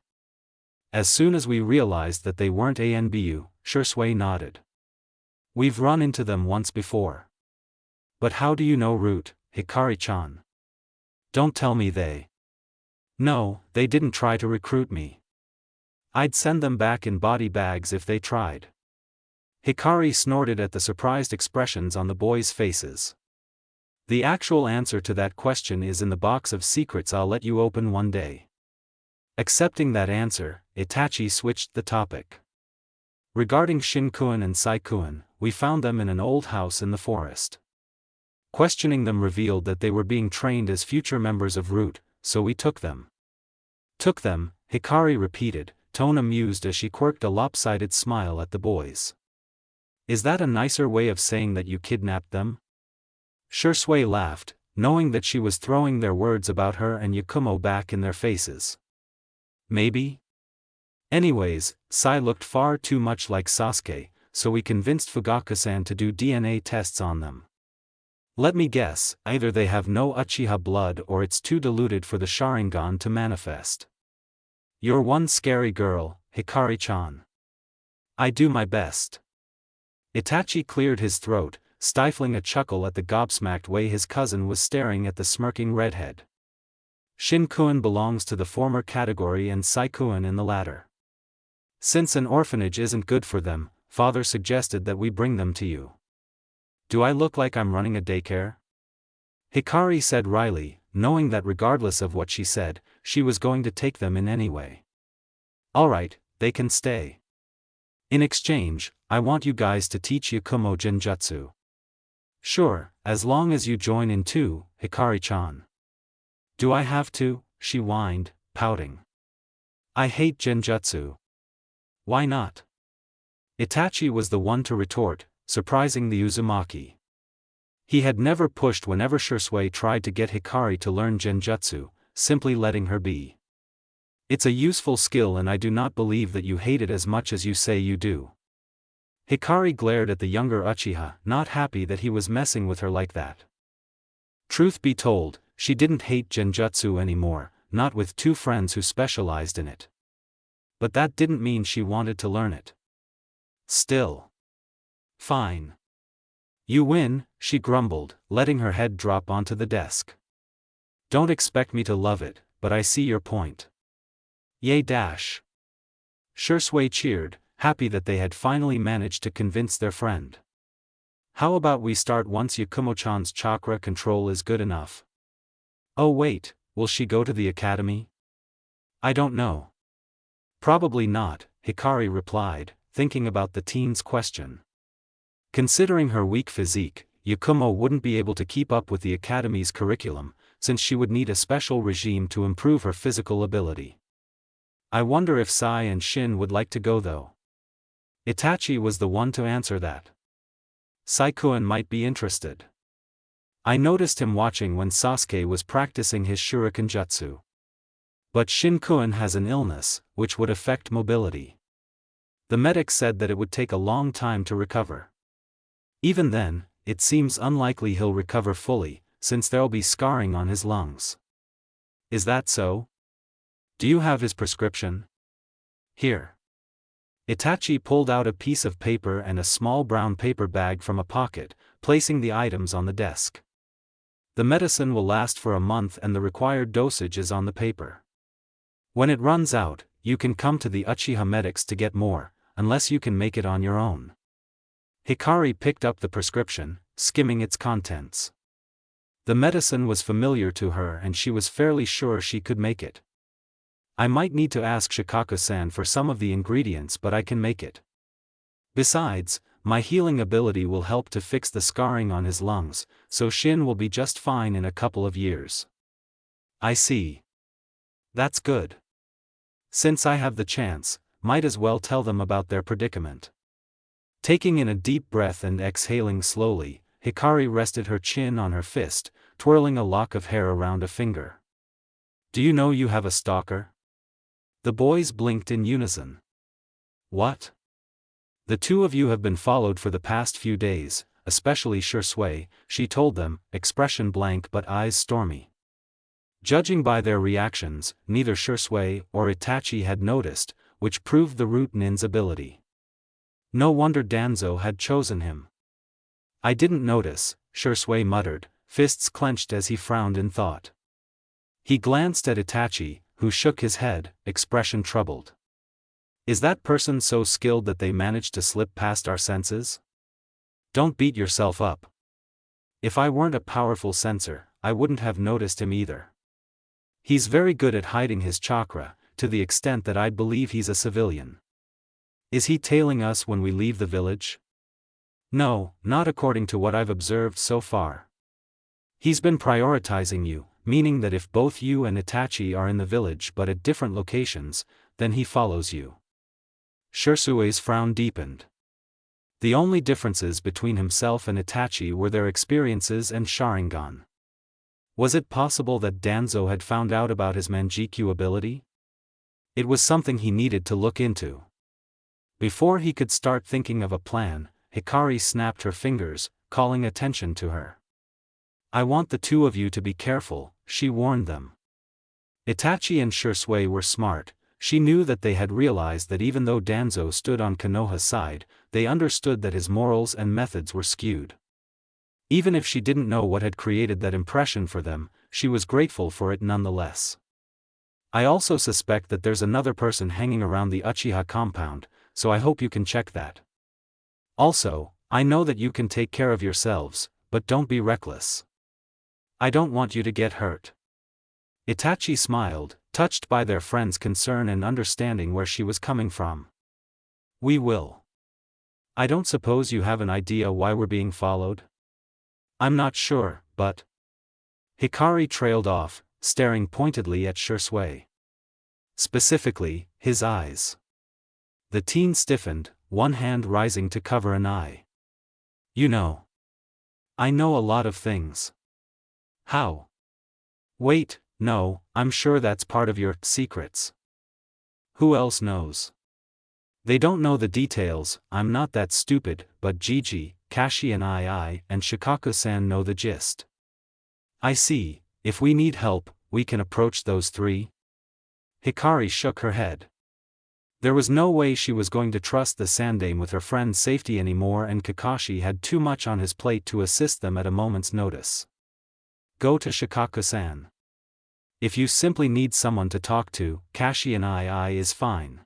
As soon as we realized that they weren't ANBU, Shisui nodded. We've run into them once before. But how do you know Root, Hikari-chan? Don't tell me they. No, they didn't try to recruit me. I'd send them back in body bags if they tried. Hikari snorted at the surprised expressions on the boys' faces. The actual answer to that question is in the box of secrets I'll let you open one day. Accepting that answer, Itachi switched the topic. Regarding Shin-kun and Sai-kun, we found them in an old house in the forest. Questioning them revealed that they were being trained as future members of Root, so we took them. Took them, Hikari repeated, tone amused as she quirked a lopsided smile at the boys. Is that a nicer way of saying that you kidnapped them? Shisui laughed, knowing that she was throwing their words about her and Yakumo back in their faces. Maybe? Anyways, Sai looked far too much like Sasuke, so we convinced Fugaku-san to do DNA tests on them. Let me guess, either they have no Uchiha blood or it's too diluted for the Sharingan to manifest. You're one scary girl, Hikari-chan. I do my best. Itachi cleared his throat, stifling a chuckle at the gobsmacked way his cousin was staring at the smirking redhead. Shin-kun belongs to the former category and Sai-kun in the latter. Since an orphanage isn't good for them, father suggested that we bring them to you. Do I look like I'm running a daycare? Hikari said wryly, knowing that regardless of what she said, she was going to take them in anyway. Alright, they can stay. In exchange, I want you guys to teach Yakumo Genjutsu. Sure, as long as you join in too, Hikari-chan. Do I have to? She whined, pouting. I hate Genjutsu. Why not? Itachi was the one to retort, surprising the Uzumaki. He had never pushed whenever Shisui tried to get Hikari to learn Genjutsu, simply letting her be. It's a useful skill and I do not believe that you hate it as much as you say you do. Hikari glared at the younger Uchiha, not happy that he was messing with her like that. Truth be told, she didn't hate Genjutsu anymore, not with two friends who specialized in it. But that didn't mean she wanted to learn it. Still. Fine. You win, she grumbled, letting her head drop onto the desk. Don't expect me to love it, but I see your point. Yay dash. Shisui cheered, happy that they had finally managed to convince their friend. How about we start once Yakumo-chan's chakra control is good enough? Oh wait, will she go to the academy? I don't know. Probably not, Hikari replied, thinking about the teen's question. Considering her weak physique, Yakumo wouldn't be able to keep up with the academy's curriculum, since she would need a special regime to improve her physical ability. I wonder if Sai and Shin would like to go though. Itachi was the one to answer that. Saikuin might be interested. I noticed him watching when Sasuke was practicing his shuriken jutsu. But Shin-kun has an illness, which would affect mobility. The medic said that it would take a long time to recover. Even then, it seems unlikely he'll recover fully, since there'll be scarring on his lungs. Is that so? Do you have his prescription? Here. Itachi pulled out a piece of paper and a small brown paper bag from a pocket, placing the items on the desk. The medicine will last for a month and the required dosage is on the paper. When it runs out, you can come to the Uchiha medics to get more, unless you can make it on your own. Hikari picked up the prescription, skimming its contents. The medicine was familiar to her and she was fairly sure she could make it. I might need to ask Shikaku-san for some of the ingredients, but I can make it. Besides, my healing ability will help to fix the scarring on his lungs, so Shin will be just fine in a couple of years. I see. That's good. Since I have the chance, might as well tell them about their predicament. Taking in a deep breath and exhaling slowly, Hikari rested her chin on her fist, twirling a lock of hair around a finger. Do you know you have a stalker? The boys blinked in unison. What? The two of you have been followed for the past few days, especially Shisui, she told them, expression blank but eyes stormy. Judging by their reactions, neither Shisui or Itachi had noticed, which proved the root nin's ability. No wonder Danzo had chosen him. I didn't notice, Shisui muttered, fists clenched as he frowned in thought. He glanced at Itachi, who shook his head, expression troubled. Is that person so skilled that they managed to slip past our senses? Don't beat yourself up. If I weren't a powerful censor, I wouldn't have noticed him either. He's very good at hiding his chakra, to the extent that I'd believe he's a civilian. Is he tailing us when we leave the village? No, not according to what I've observed so far. He's been prioritizing you, meaning that if both you and Itachi are in the village but at different locations, then he follows you. Shisui's frown deepened. The only differences between himself and Itachi were their experiences and Sharingan. Was it possible that Danzo had found out about his Manjikyu ability? It was something he needed to look into. Before he could start thinking of a plan, Hikari snapped her fingers, calling attention to her. I want the two of you to be careful, she warned them. Itachi and Shisui were smart. She knew that they had realized that even though Danzo stood on Konoha's side, they understood that his morals and methods were skewed. Even if she didn't know what had created that impression for them, she was grateful for it nonetheless. I also suspect that there's another person hanging around the Uchiha compound, so I hope you can check that. Also, I know that you can take care of yourselves, but don't be reckless. I don't want you to get hurt. Itachi smiled, touched by their friend's concern and understanding where she was coming from. We will. I don't suppose you have an idea why we're being followed? I'm not sure, but... Hikari trailed off, staring pointedly at Shisui. Specifically, his eyes. The teen stiffened, one hand rising to cover an eye. You know. I know a lot of things. How? Wait, no, I'm sure that's part of your secrets. Who else knows? They don't know the details, I'm not that stupid, but Gigi, Kashi and I and Shikaku-san know the gist. I see, if we need help, we can approach those three? Hikari shook her head. There was no way she was going to trust the Sandame with her friend's safety anymore, and Kakashi had too much on his plate to assist them at a moment's notice. Go to Shikaku-san. If you simply need someone to talk to, Kashi and I is fine.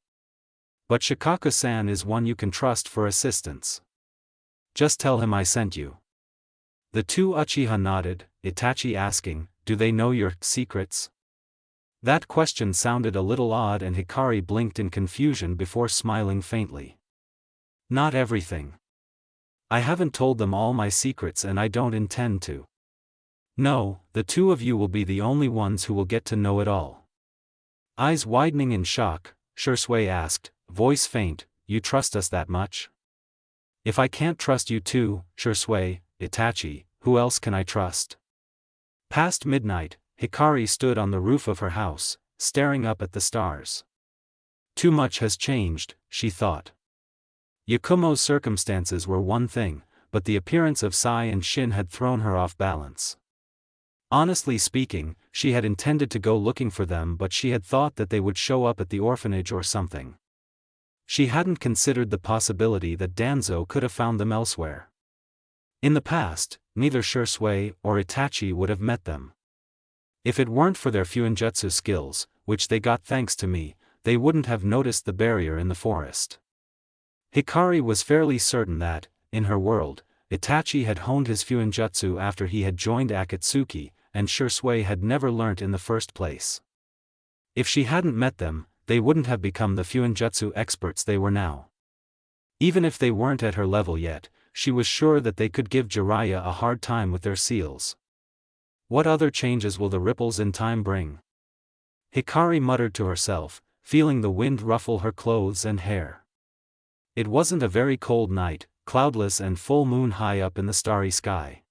But Shikaku-san is one you can trust for assistance. Just tell him I sent you. The two Uchiha nodded, Itachi asking, do they know your secrets? That question sounded a little odd and Hikari blinked in confusion before smiling faintly. Not everything. I haven't told them all my secrets and I don't intend to. No, the two of you will be the only ones who will get to know it all. Eyes widening in shock, Shisui asked, voice faint, you trust us that much? If I can't trust you too, Shisui, Itachi, who else can I trust? Past midnight, Hikari stood on the roof of her house, staring up at the stars. Too much has changed, she thought. Yakumo's circumstances were one thing, but the appearance of Sai and Shin had thrown her off balance. Honestly speaking, she had intended to go looking for them, but she had thought that they would show up at the orphanage or something. She hadn't considered the possibility that Danzo could have found them elsewhere. In the past, neither Shisui or Itachi would have met them. If it weren't for their fuinjutsu skills, which they got thanks to me, they wouldn't have noticed the barrier in the forest. Hikari was fairly certain that, in her world, Itachi had honed his fuinjutsu after he had joined Akatsuki, and Shisui had never learnt in the first place. If she hadn't met them, they wouldn't have become the fuinjutsu experts they were now. Even if they weren't at her level yet, she was sure that they could give Jiraiya a hard time with their seals. What other changes will the ripples in time bring? Hikari muttered to herself, feeling the wind ruffle her clothes and hair. It wasn't a very cold night, cloudless and full moon high up in the starry sky.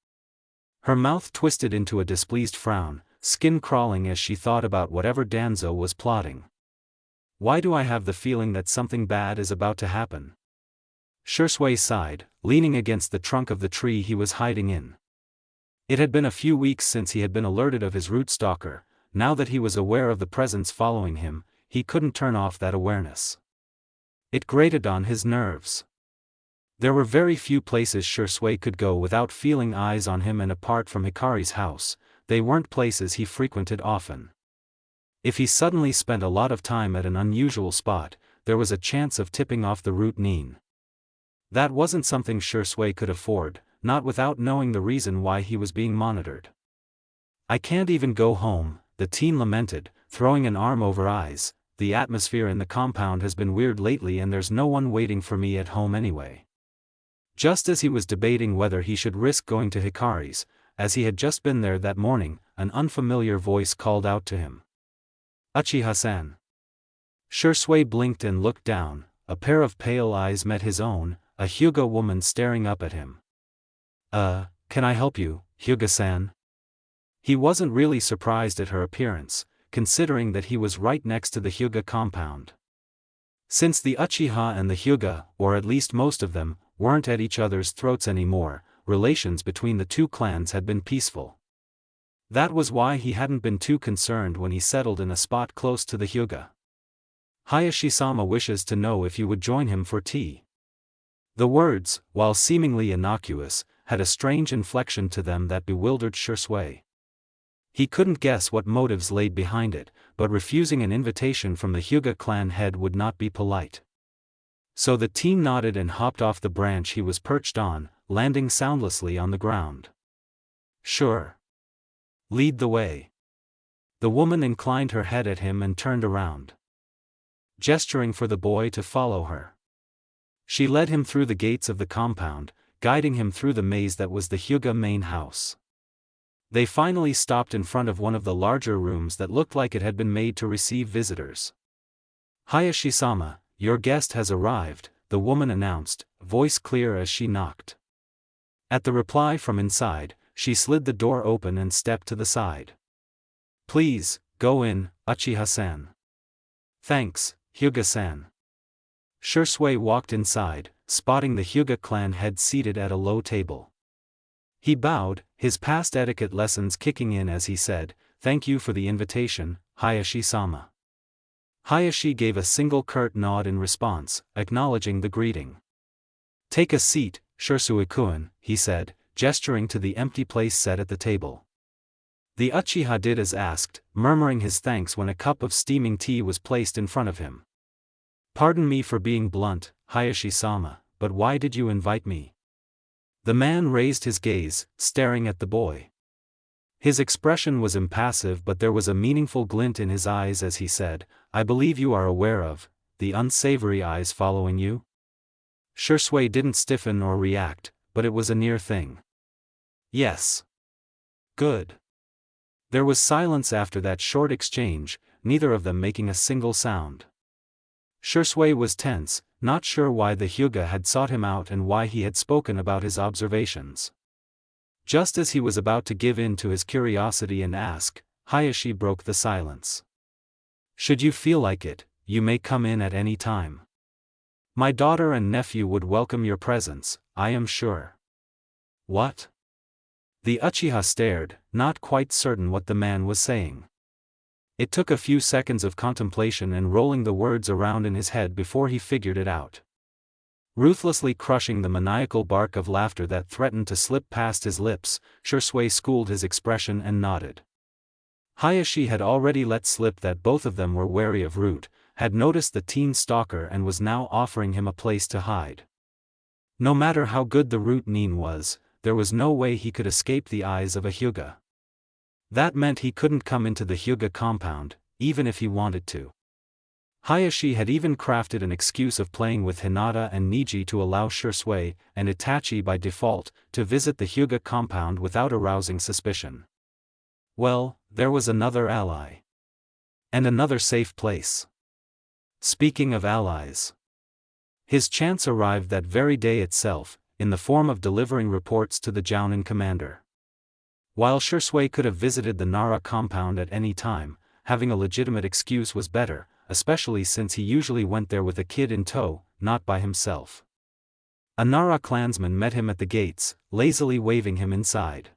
Her mouth twisted into a displeased frown, skin crawling as she thought about whatever Danzo was plotting. Why do I have the feeling that something bad is about to happen? Shisui sighed, leaning against the trunk of the tree he was hiding in. It had been a few weeks since he had been alerted of his root stalker. Now that he was aware of the presence following him, he couldn't turn off that awareness. It grated on his nerves. There were very few places Shisui could go without feeling eyes on him, and apart from Hikari's house, they weren't places he frequented often. If he suddenly spent a lot of time at an unusual spot, there was a chance of tipping off the root nin. That wasn't something Shisui could afford, not without knowing the reason why he was being monitored. I can't even go home, the teen lamented, throwing an arm over eyes. The atmosphere in the compound has been weird lately and there's no one waiting for me at home anyway. Just as he was debating whether he should risk going to Hikari's, as he had just been there that morning, an unfamiliar voice called out to him. Uchiha-san. Shisui blinked and looked down. A pair of pale eyes met his own, a Hyuga woman staring up at him. Can I help you, Hyuga-san? He wasn't really surprised at her appearance, considering that he was right next to the Hyuga compound. Since the Uchiha and the Hyuga, or at least most of them, weren't at each other's throats anymore, relations between the two clans had been peaceful. That was why he hadn't been too concerned when he settled in a spot close to the Hyuga. Hayashi-sama wishes to know if you would join him for tea. The words, while seemingly innocuous, had a strange inflection to them that bewildered Shisui. He couldn't guess what motives laid behind it, but refusing an invitation from the Hyuga clan head would not be polite. So the teen nodded and hopped off the branch he was perched on, landing soundlessly on the ground. Sure. Lead the way. The woman inclined her head at him and turned around, gesturing for the boy to follow her. She led him through the gates of the compound, guiding him through the maze that was the Hyuga main house. They finally stopped in front of one of the larger rooms that looked like it had been made to receive visitors. Hayashi-sama, your guest has arrived, the woman announced, voice clear as she knocked. At the reply from inside, she slid the door open and stepped to the side. Please, go in, Uchiha-san. Thanks, Hyuga-san. Shisui walked inside, spotting the Hyuga clan head seated at a low table. He bowed, his past etiquette lessons kicking in as he said, thank you for the invitation, Hayashi-sama. Hayashi gave a single curt nod in response, acknowledging the greeting. Take a seat, Shisui-kun, he said, gesturing to the empty place set at the table. The Uchiha did as asked, murmuring his thanks when a cup of steaming tea was placed in front of him. Pardon me for being blunt, Hayashi-sama, but why did you invite me? The man raised his gaze, staring at the boy. His expression was impassive, but there was a meaningful glint in his eyes as he said, I believe you are aware of the unsavory eyes following you? Shisui didn't stiffen or react, but it was a near thing. Yes. Good. There was silence after that short exchange, neither of them making a single sound. Shisui was tense, not sure why the Hyuga had sought him out and why he had spoken about his observations. Just as he was about to give in to his curiosity and ask, Hayashi broke the silence. Should you feel like it, you may come in at any time. My daughter and nephew would welcome your presence, I am sure. What? The Uchiha stared, not quite certain what the man was saying. It took a few seconds of contemplation and rolling the words around in his head before he figured it out. Ruthlessly crushing the maniacal bark of laughter that threatened to slip past his lips, Shisui schooled his expression and nodded. Hayashi had already let slip that both of them were wary of Root, had noticed the teen stalker and was now offering him a place to hide. No matter how good the Root Nin was, there was no way he could escape the eyes of a Hyuga. That meant he couldn't come into the Hyuga compound, even if he wanted to. Hayashi had even crafted an excuse of playing with Hinata and Niji to allow Shisui, and Itachi by default, to visit the Hyuga compound without arousing suspicion. Well, there was another ally. And another safe place. Speaking of allies. His chance arrived that very day itself, in the form of delivering reports to the Jounin commander. While Shisui could have visited the Nara compound at any time, having a legitimate excuse was better, especially since he usually went there with a kid in tow, not by himself. A Nara clansman met him at the gates, lazily waving him inside.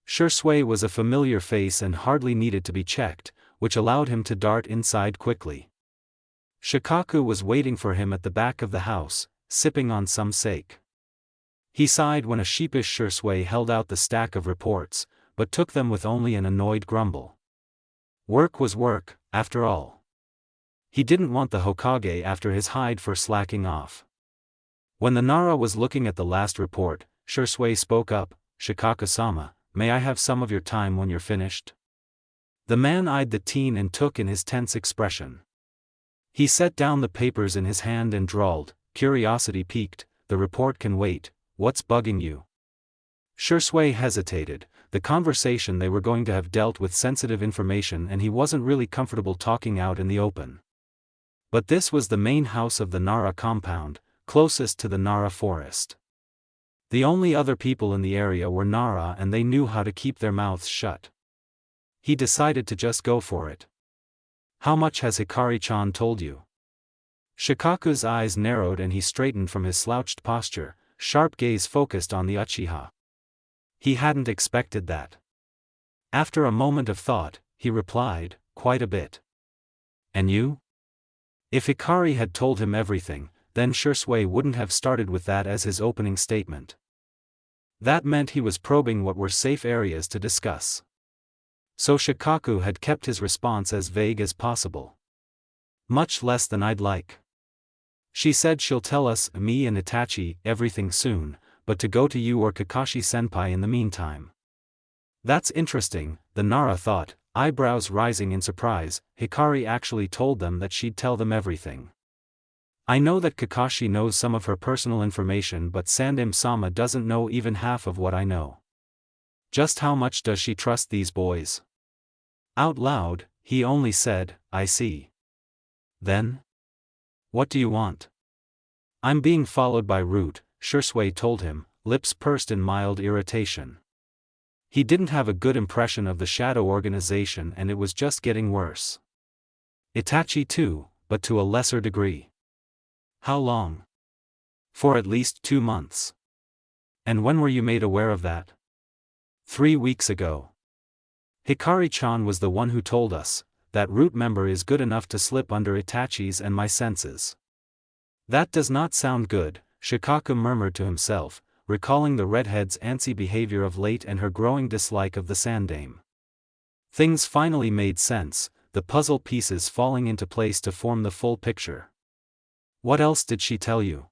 Shisui was a familiar face and hardly needed to be checked, which allowed him to dart inside quickly. Shikaku was waiting for him at the back of the house, sipping on some sake. He sighed when a sheepish Shisui held out the stack of reports, but took them with only an annoyed grumble. Work was work, after all. He didn't want the hokage after his hide for slacking off. When the Nara was looking at the last report, Shisui spoke up, Shikaku-sama, may I have some of your time when you're finished? The man eyed the teen and took in his tense expression. He set down the papers in his hand and drawled, curiosity piqued, the report can wait, what's bugging you? Shisui hesitated, the conversation they were going to have dealt with sensitive information and he wasn't really comfortable talking out in the open. But this was the main house of the Nara compound, closest to the Nara forest. The only other people in the area were Nara and they knew how to keep their mouths shut. He decided to just go for it. How much has Hikari-chan told you? Shikaku's eyes narrowed and he straightened from his slouched posture, sharp gaze focused on the Uchiha. He hadn't expected that. After a moment of thought, he replied, quite a bit. And you? If Hikari had told him everything, then Shisui wouldn't have started with that as his opening statement. That meant he was probing what were safe areas to discuss. So Shikaku had kept his response as vague as possible. Much less than I'd like. She said she'll tell us, me and Itachi, everything soon, but to go to you or Kakashi-senpai in the meantime. That's interesting, the Nara thought, eyebrows rising in surprise. Hikari actually told them that she'd tell them everything. I know that Kakashi knows some of her personal information but Sandem-sama doesn't know even half of what I know. Just how much does she trust these boys? Out loud, he only said, I see. Then? What do you want? I'm being followed by Root, Shisui told him, lips pursed in mild irritation. He didn't have a good impression of the shadow organization and it was just getting worse. Itachi too, but to a lesser degree. How long? For at least 2 months. And when were you made aware of that? 3 weeks ago. Hikari-chan was the one who told us, that Root member is good enough to slip under Itachi's and my senses. That does not sound good, Shikaku murmured to himself, recalling the redhead's antsy behavior of late and her growing dislike of the Sandame. Things finally made sense, the puzzle pieces falling into place to form the full picture. What else did she tell you?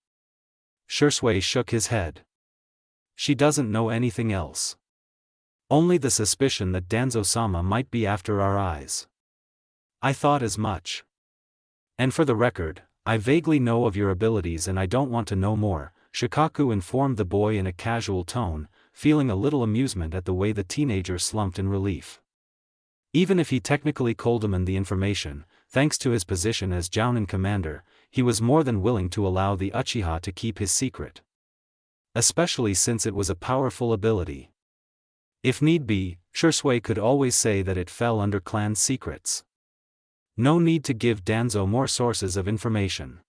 Shisui shook his head. She doesn't know anything else. Only the suspicion that Danzo-sama might be after our eyes. I thought as much. And for the record, I vaguely know of your abilities and I don't want to know more, Shikaku informed the boy in a casual tone, feeling a little amusement at the way the teenager slumped in relief. Even if he technically Coldman the information, thanks to his position as Jounin commander, he was more than willing to allow the Uchiha to keep his secret. Especially since it was a powerful ability. If need be, Shisui could always say that it fell under clan secrets. No need to give Danzo more sources of information.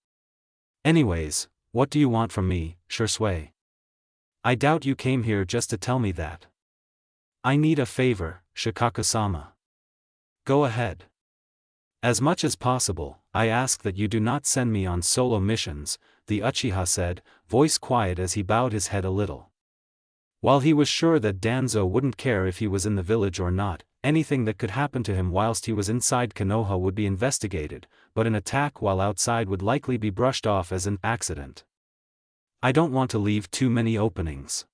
Anyways, what do you want from me, Shisui? I doubt you came here just to tell me that. I need a favor, Shikaku-sama. Go ahead. As much as possible, I ask that you do not send me on solo missions, the Uchiha said, voice quiet as he bowed his head a little. While he was sure that Danzo wouldn't care if he was in the village or not, anything that could happen to him whilst he was inside Konoha would be investigated, but an attack while outside would likely be brushed off as an accident. I don't want to leave too many openings.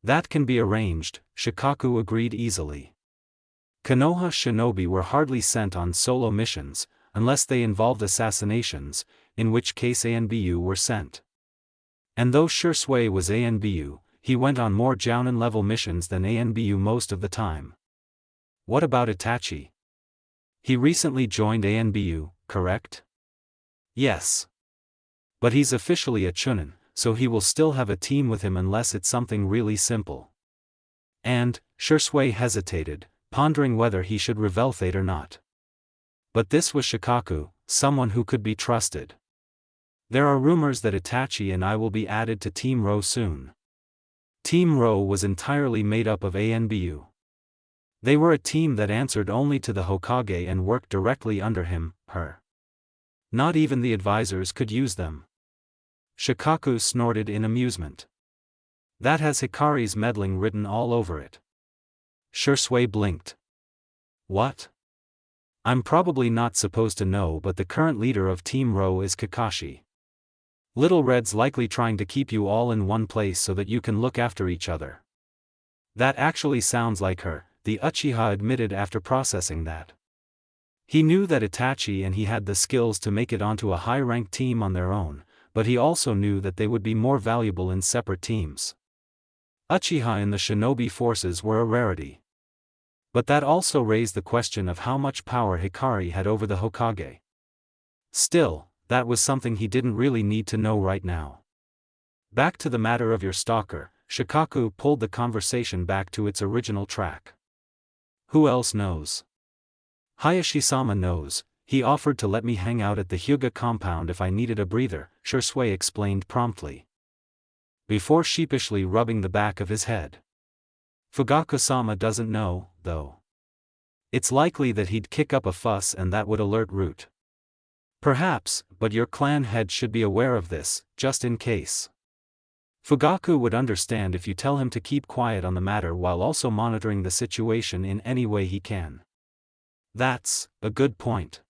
That can be arranged, Shikaku agreed easily. Konoha shinobi were hardly sent on solo missions, unless they involved assassinations, in which case ANBU were sent. And though Shisui was ANBU, he went on more Jounin-level missions than ANBU most of the time. What about Itachi? He recently joined ANBU, correct? Yes. But he's officially a Chunin, so he will still have a team with him unless it's something really simple. And, Shisui hesitated, pondering whether he should revelate or not. But this was Shikaku, someone who could be trusted. There are rumors that Itachi and I will be added to Team Ro soon. Team Ro was entirely made up of ANBU. They were a team that answered only to the Hokage and worked directly under him, her. Not even the advisors could use them. Shikaku snorted in amusement. That has Hikari's meddling written all over it. Shisui blinked. What? I'm probably not supposed to know, but the current leader of Team Ro is Kakashi. Little Red's likely trying to keep you all in one place so that you can look after each other. That actually sounds like her, the Uchiha admitted after processing that. He knew that Itachi and he had the skills to make it onto a high-ranked team on their own, but he also knew that they would be more valuable in separate teams. Uchiha in the shinobi forces were a rarity. But that also raised the question of how much power Hikari had over the Hokage. Still, that was something he didn't really need to know right now. Back to the matter of your stalker, Shikaku pulled the conversation back to its original track. Who else knows? Hayashi-sama knows. He offered to let me hang out at the Hyuga compound if I needed a breather, Shisui explained promptly. Before sheepishly rubbing the back of his head. Fugaku-sama doesn't know, though. It's likely that he'd kick up a fuss and that would alert Root. Perhaps, but your clan head should be aware of this, just in case. Fugaku would understand if you tell him to keep quiet on the matter while also monitoring the situation in any way he can. That's a good point.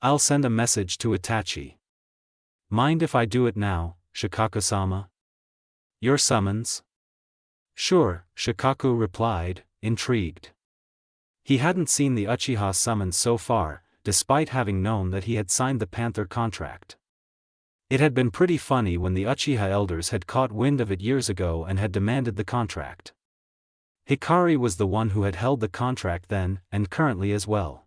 I'll send a message to Itachi. Mind if I do it now, Shikaku-sama? Your summons? Sure, Shikaku replied, intrigued. He hadn't seen the Uchiha summons so far, despite having known that he had signed the Panther contract. It had been pretty funny when the Uchiha elders had caught wind of it years ago and had demanded the contract. Hikari was the one who had held the contract then, and currently as well.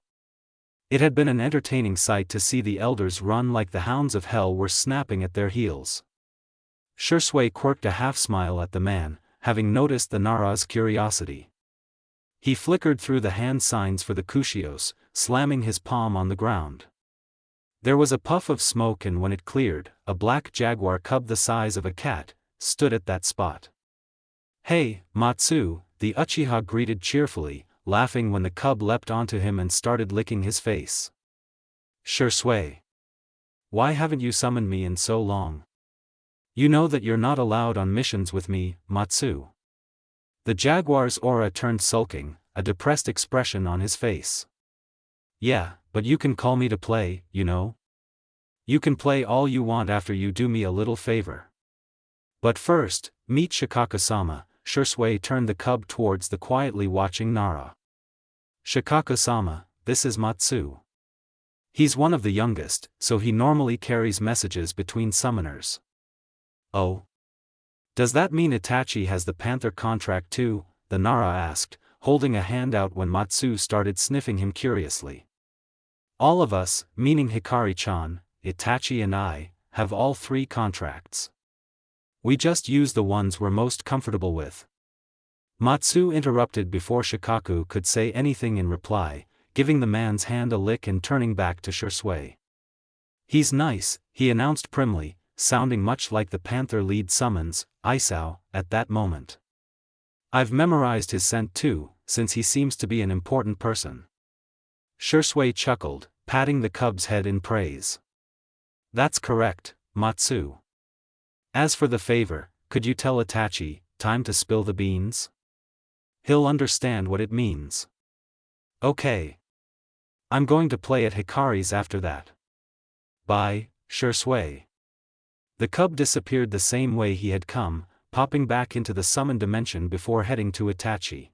It had been an entertaining sight to see the elders run like the hounds of hell were snapping at their heels. Shisui quirked a half-smile at the man, having noticed the Nara's curiosity. He flickered through the hand signs for the Kushios, slamming his palm on the ground. There was a puff of smoke and when it cleared, a black jaguar cub the size of a cat, stood at that spot. Hey, Matsu, the Uchiha greeted cheerfully, laughing when the cub leapt onto him and started licking his face. Shisui. Why haven't you summoned me in so long? You know that you're not allowed on missions with me, Matsu. The jaguar's aura turned sulking, a depressed expression on his face. Yeah, but you can call me to play, you know? You can play all you want after you do me a little favor. But first, meet Shikaku-sama. Shisui turned the cub towards the quietly watching Nara. Shikaku-sama, this is Matsu. He's one of the youngest, so he normally carries messages between summoners. Oh? Does that mean Itachi has the panther contract too? The Nara asked, holding a hand out when Matsu started sniffing him curiously. All of us, meaning Hikari-chan, Itachi and I, have all 3 contracts. We just use the ones we're most comfortable with. Matsu interrupted before Shikaku could say anything in reply, giving the man's hand a lick and turning back to Shisui. He's nice, he announced primly, sounding much like the panther lead summons, Isao, at that moment. I've memorized his scent too, since he seems to be an important person. Shisui chuckled, patting the cub's head in praise. That's correct, Matsu. As for the favor, could you tell Itachi, time to spill the beans? He'll understand what it means. Okay. I'm going to play at Hikari's after that. Bye, Shisui. The cub disappeared the same way he had come, popping back into the summon dimension before heading to Itachi.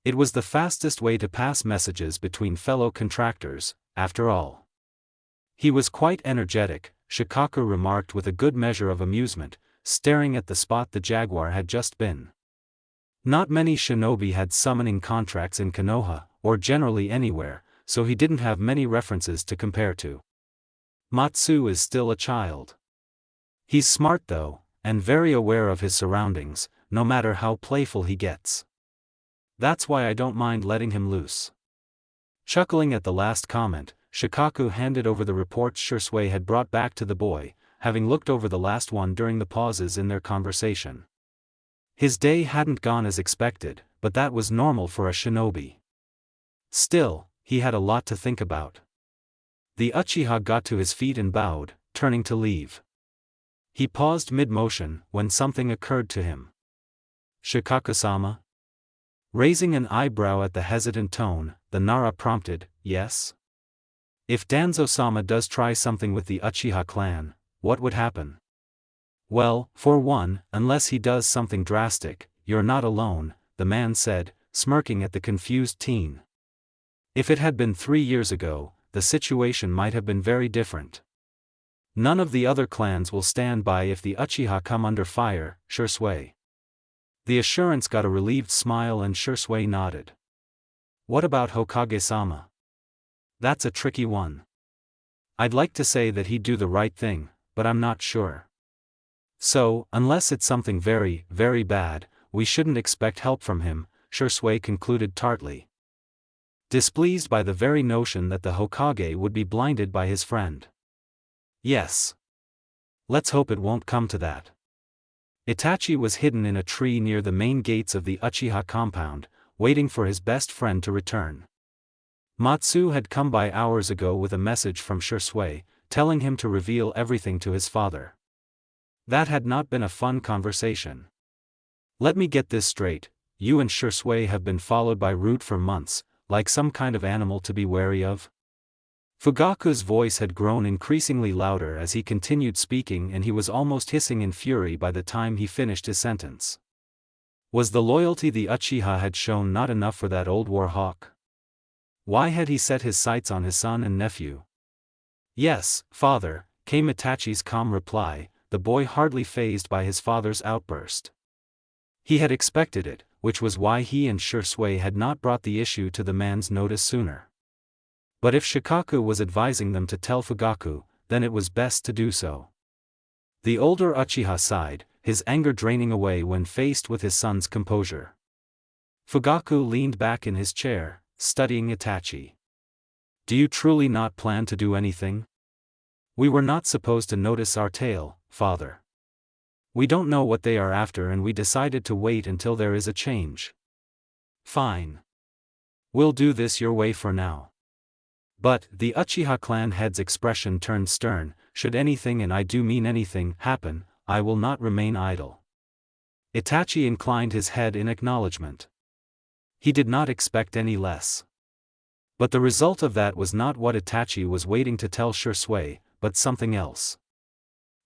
It was the fastest way to pass messages between fellow contractors, after all. He was quite energetic, Shikaku remarked with a good measure of amusement, staring at the spot the jaguar had just been. Not many shinobi had summoning contracts in Konoha, or generally anywhere, so he didn't have many references to compare to. Matsu is still a child. He's smart though, and very aware of his surroundings, no matter how playful he gets. That's why I don't mind letting him loose. Chuckling at the last comment, Shikaku handed over the reports Shisui had brought back to the boy, having looked over the last one during the pauses in their conversation. His day hadn't gone as expected, but that was normal for a shinobi. Still, he had a lot to think about. The Uchiha got to his feet and bowed, turning to leave. He paused mid-motion when something occurred to him. Shikaku-sama? Raising an eyebrow at the hesitant tone, the Nara prompted, yes? If Danzo-sama does try something with the Uchiha clan, what would happen? Well, for one, unless he does something drastic, you're not alone, the man said, smirking at the confused teen. If it had been 3 years ago, the situation might have been very different. None of the other clans will stand by if the Uchiha come under fire, Shisui. The assurance got a relieved smile and Shisui nodded. What about Hokage-sama? That's a tricky one. I'd like to say that he'd do the right thing, but I'm not sure. So, unless it's something very, very bad, we shouldn't expect help from him, Shisui concluded tartly. Displeased by the very notion that the Hokage would be blinded by his friend. Yes. Let's hope it won't come to that. Itachi was hidden in a tree near the main gates of the Uchiha compound, waiting for his best friend to return. Matsu had come by hours ago with a message from Shisui, telling him to reveal everything to his father. That had not been a fun conversation. Let me get this straight, you and Shisui have been followed by Root for months, like some kind of animal to be wary of? Fugaku's voice had grown increasingly louder as he continued speaking and he was almost hissing in fury by the time he finished his sentence. Was the loyalty the Uchiha had shown not enough for that old war hawk? Why had he set his sights on his son and nephew? Yes, father, came Itachi's calm reply, the boy hardly fazed by his father's outburst. He had expected it, which was why he and Shisui had not brought the issue to the man's notice sooner. But if Shikaku was advising them to tell Fugaku, then it was best to do so. The older Uchiha sighed, his anger draining away when faced with his son's composure. Fugaku leaned back in his chair, studying Itachi. Do you truly not plan to do anything? We were not supposed to notice our tail, father. We don't know what they are after and we decided to wait until there is a change. Fine. We'll do this your way for now. But, the Uchiha clan head's expression turned stern, should anything, and I do mean anything, happen, I will not remain idle. Itachi inclined his head in acknowledgement. He did not expect any less. But the result of that was not what Itachi was waiting to tell Shisui, but something else.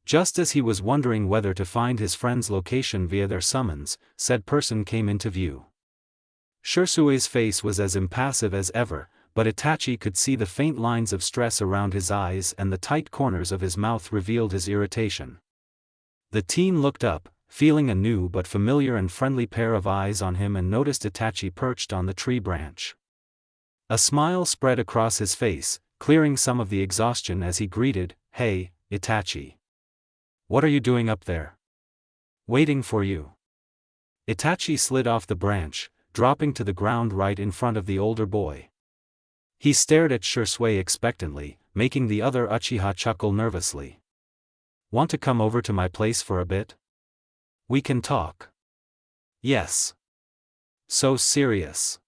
Just as he was wondering whether to find his friend's location via their summons, said person came into view. Shisui's face was as impassive as ever, but Itachi could see the faint lines of stress around his eyes and the tight corners of his mouth revealed his irritation. The teen looked up, feeling a new but familiar and friendly pair of eyes on him, and noticed Itachi perched on the tree branch. A smile spread across his face, clearing some of the exhaustion as he greeted, "Hey, Itachi. What are you doing up there?" "Waiting for you." Itachi slid off the branch, dropping to the ground right in front of the older boy. He stared at Shisui expectantly, making the other Uchiha chuckle nervously. "Want to come over to my place for a bit? We can talk." "Yes." So serious.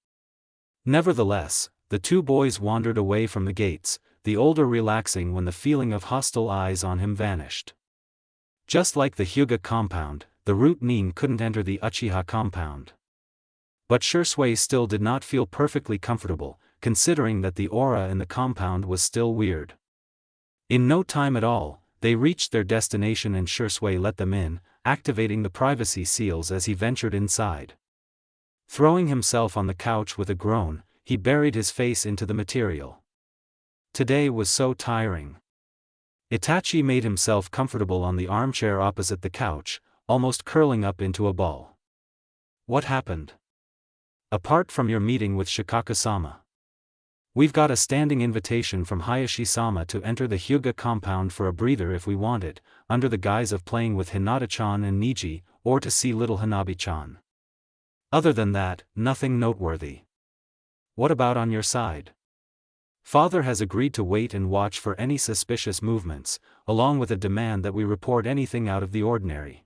Nevertheless, the two boys wandered away from the gates, the older relaxing when the feeling of hostile eyes on him vanished. Just like the Hyuga compound, the root Nin couldn't enter the Uchiha compound. But Shisui still did not feel perfectly comfortable, considering that the aura in the compound was still weird. In no time at all, they reached their destination and Shisui let them in, activating the privacy seals as he ventured inside. Throwing himself on the couch with a groan, he buried his face into the material. Today was so tiring. Itachi made himself comfortable on the armchair opposite the couch, almost curling up into a ball. "What happened? Apart from your meeting with Shikaku-sama. We've got a standing invitation from Hayashi-sama to enter the Hyuga compound for a breather if we want it, under the guise of playing with Hinata-chan and Niji, or to see little Hanabi-chan. Other than that, nothing noteworthy. What about on your side? Father has agreed to wait and watch for any suspicious movements, along with a demand that we report anything out of the ordinary."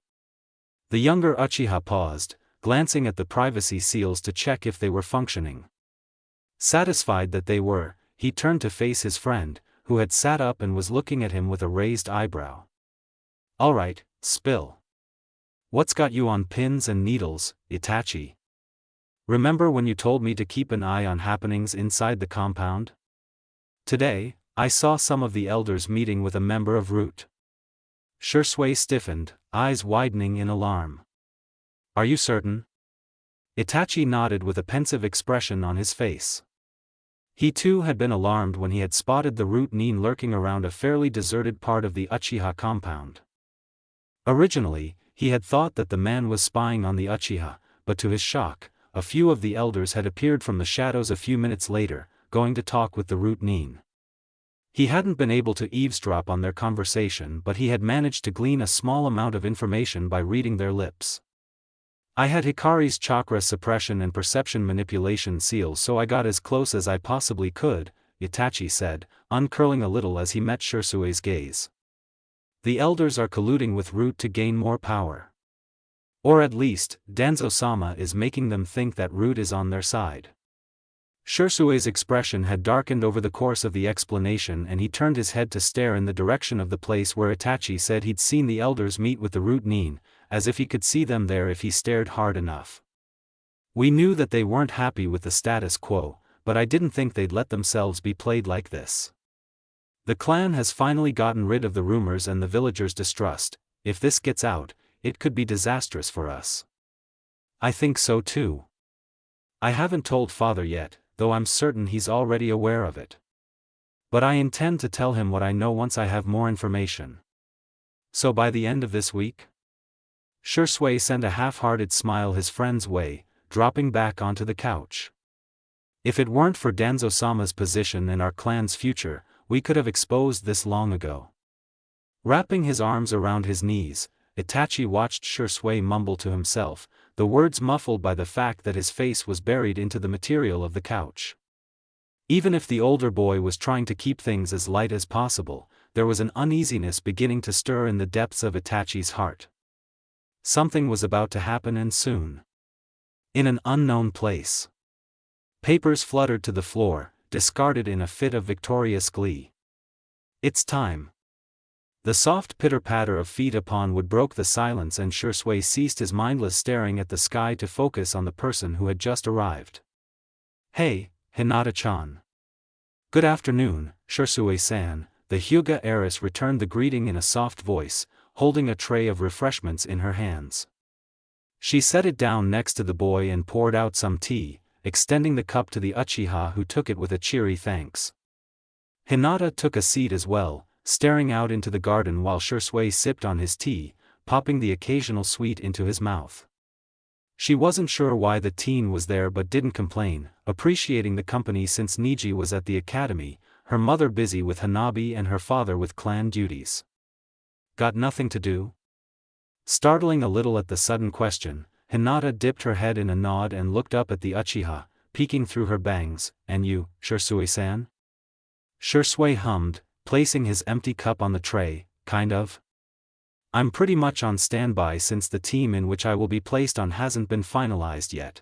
The younger Uchiha paused, glancing at the privacy seals to check if they were functioning. Satisfied that they were, he turned to face his friend, who had sat up and was looking at him with a raised eyebrow. "Alright, spill. What's got you on pins and needles, Itachi? Remember when you told me to keep an eye on happenings inside the compound? Today, I saw some of the elders meeting with a member of Root." Shisui stiffened, eyes widening in alarm. "Are you certain?" Itachi nodded with a pensive expression on his face. He too had been alarmed when he had spotted the Root Nin lurking around a fairly deserted part of the Uchiha compound. Originally, he had thought that the man was spying on the Uchiha, but to his shock, a few of the elders had appeared from the shadows a few minutes later, going to talk with the Root Nin. He hadn't been able to eavesdrop on their conversation, but he had managed to glean a small amount of information by reading their lips. "I had Hikari's chakra suppression and perception manipulation seals, so I got as close as I possibly could," Itachi said, uncurling a little as he met Shisui's gaze. "The elders are colluding with Root to gain more power. Or at least, Danzo-sama is making them think that Root is on their side." Shisui's expression had darkened over the course of the explanation, and he turned his head to stare in the direction of the place where Itachi said he'd seen the elders meet with the Root Nin, as if he could see them there if he stared hard enough. "We knew that they weren't happy with the status quo, but I didn't think they'd let themselves be played like this. The clan has finally gotten rid of the rumors and the villagers' distrust. If this gets out, it could be disastrous for us." "I think so too. I haven't told father yet, though I'm certain he's already aware of it. But I intend to tell him what I know once I have more information. So by the end of this week?" Shisui sent a half-hearted smile his friend's way, dropping back onto the couch. "If it weren't for Danzo-sama's position and our clan's future, we could have exposed this long ago." Wrapping his arms around his knees, Itachi watched Shisui mumble to himself, the words muffled by the fact that his face was buried into the material of the couch. Even if the older boy was trying to keep things as light as possible, there was an uneasiness beginning to stir in the depths of Itachi's heart. Something was about to happen, and soon. In an unknown place. Papers fluttered to the floor, discarded in a fit of victorious glee. "It's time." The soft pitter-patter of feet upon wood broke the silence, and Shisui ceased his mindless staring at the sky to focus on the person who had just arrived. "Hey, Hinata-chan." "Good afternoon, Shisui-san," the Hyuga heiress returned the greeting in a soft voice, holding a tray of refreshments in her hands. She set it down next to the boy and poured out some tea, extending the cup to the Uchiha, who took it with a cheery thanks. Hinata took a seat as well, staring out into the garden while Shisui sipped on his tea, popping the occasional sweet into his mouth. She wasn't sure why the teen was there but didn't complain, appreciating the company since Niji was at the academy, her mother busy with Hanabi and her father with clan duties. Got nothing to do? Startling a little at the sudden question, Hinata dipped her head in a nod and looked up at the Uchiha, peeking through her bangs. And you, Shisui-san? Shisui hummed, placing his empty cup on the tray. Kind of. I'm pretty much on standby since the team in which I will be placed on hasn't been finalized yet.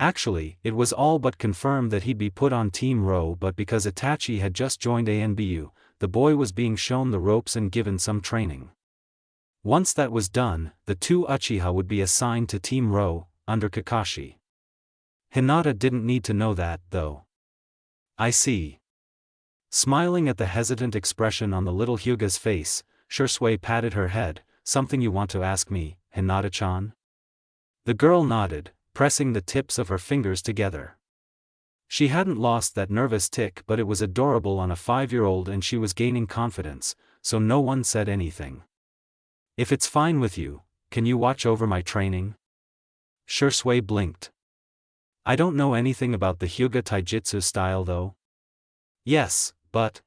Actually, it was all but confirmed that he'd be put on Team Ro, but because Itachi had just joined ANBU, the boy was being shown the ropes and given some training. Once that was done, the two Uchiha would be assigned to Team Ro, under Kakashi. Hinata didn't need to know that, though. I see. Smiling at the hesitant expression on the little Hyuga's face, Shisui patted her head. Something you want to ask me, Hinata-chan? The girl nodded, pressing the tips of her fingers together. She hadn't lost that nervous tick, but it was adorable on a 5-year-old and she was gaining confidence, so no one said anything. If it's fine with you, can you watch over my training? Shisui blinked. I don't know anything about the Hyuga taijutsu style though. Yes, but...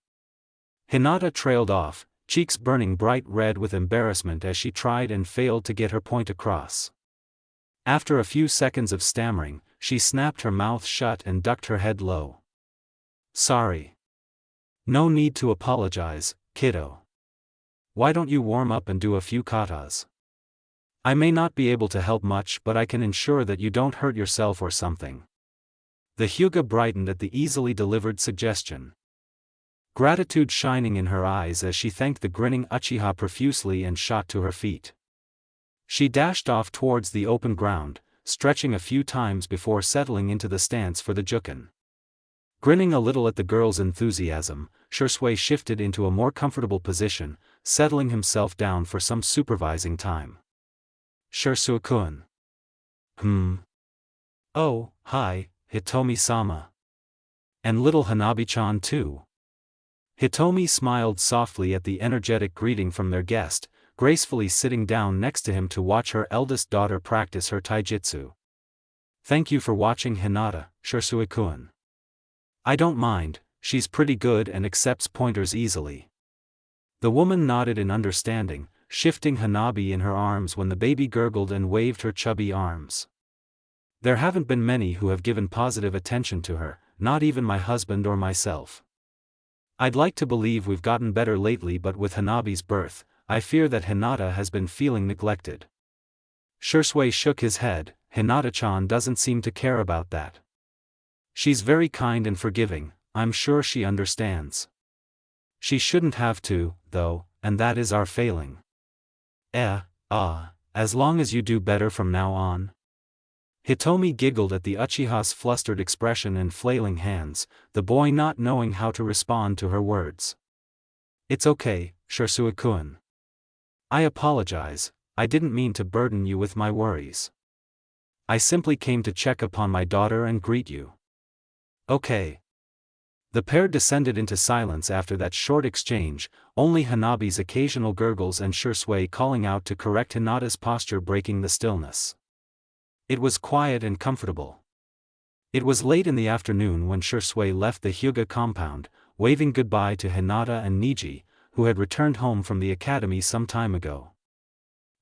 Hinata trailed off, cheeks burning bright red with embarrassment as she tried and failed to get her point across. After a few seconds of stammering, she snapped her mouth shut and ducked her head low. Sorry. No need to apologize, kiddo. Why don't you warm up and do a few katas? I may not be able to help much, but I can ensure that you don't hurt yourself or something. The Hyuga brightened at the easily delivered suggestion. Gratitude shining in her eyes as she thanked the grinning Uchiha profusely and shot to her feet. She dashed off towards the open ground, stretching a few times before settling into the stance for the juken. Grinning a little at the girl's enthusiasm, Shisui shifted into a more comfortable position, settling himself down for some supervising time. Shisui-kun. Oh, hi, Hitomi-sama. And little Hanabi-chan too. Hitomi smiled softly at the energetic greeting from their guest, gracefully sitting down next to him to watch her eldest daughter practice her taijutsu. Thank you for watching, Hinata, Shisui-kun. I don't mind, she's pretty good and accepts pointers easily. The woman nodded in understanding, shifting Hanabi in her arms when the baby gurgled and waved her chubby arms. There haven't been many who have given positive attention to her, not even my husband or myself. I'd like to believe we've gotten better lately, but with Hanabi's birth, I fear that Hinata has been feeling neglected. Shisui shook his head. Hinata-chan doesn't seem to care about that. She's very kind and forgiving, I'm sure she understands. She shouldn't have to, though, and that is our failing. As long as you do better from now on. Hitomi giggled at the Uchiha's flustered expression and flailing hands, the boy not knowing how to respond to her words. It's okay, Shisui-kun. I apologize, I didn't mean to burden you with my worries. I simply came to check upon my daughter and greet you. Okay. The pair descended into silence after that short exchange, only Hanabi's occasional gurgles and Shisui calling out to correct Hinata's posture breaking the stillness. It was quiet and comfortable. It was late in the afternoon when Shisui left the Hyuga compound, waving goodbye to Hinata and Niji, who had returned home from the academy some time ago.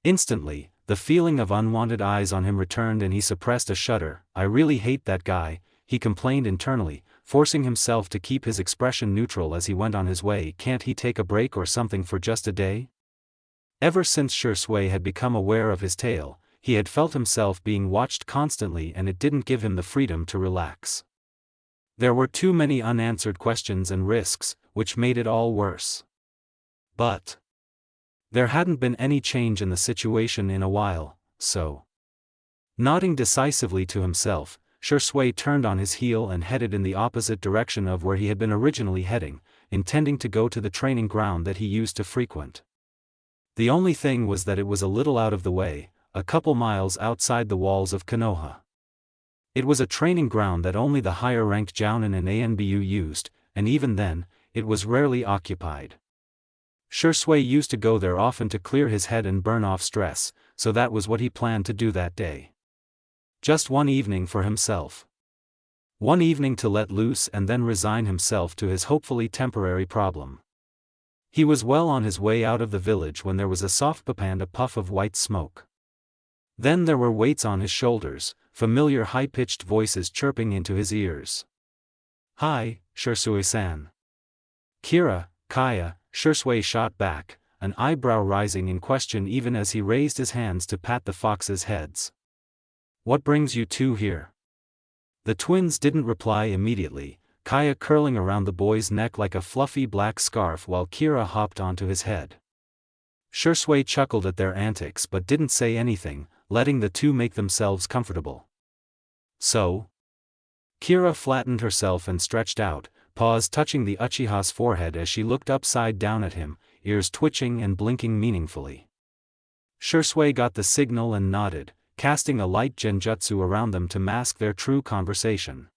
Instantly, the feeling of unwanted eyes on him returned and he suppressed a shudder. I really hate that guy, he complained internally, forcing himself to keep his expression neutral as he went on his way. Can't he take a break or something for just a day? Ever since Shisui had become aware of his tale, he had felt himself being watched constantly and it didn't give him the freedom to relax. There were too many unanswered questions and risks, which made it all worse. But there hadn't been any change in the situation in a while, so. Nodding decisively to himself, Shisui turned on his heel and headed in the opposite direction of where he had been originally heading, intending to go to the training ground that he used to frequent. The only thing was that it was a little out of the way, a couple miles outside the walls of Konoha. It was a training ground that only the higher-ranked jounin and ANBU used, and even then, it was rarely occupied. Shisui used to go there often to clear his head and burn off stress, so that was what he planned to do that day. Just one evening for himself. One evening to let loose and then resign himself to his hopefully temporary problem. He was well on his way out of the village when there was a soft pop and a puff of white smoke. Then there were weights on his shoulders, familiar high-pitched voices chirping into his ears. "Hi, Shisui-san." "Kira, Kaya," Shisui shot back, an eyebrow rising in question even as he raised his hands to pat the foxes' heads. "What brings you two here?" The twins didn't reply immediately, Kaya curling around the boy's neck like a fluffy black scarf while Kira hopped onto his head. Shisui chuckled at their antics but didn't say anything, letting the two make themselves comfortable. "So?" Kira flattened herself and stretched out, paws touching the Uchiha's forehead as she looked upside down at him, ears twitching and blinking meaningfully. Shisui got the signal and nodded, casting a light genjutsu around them to mask their true conversation.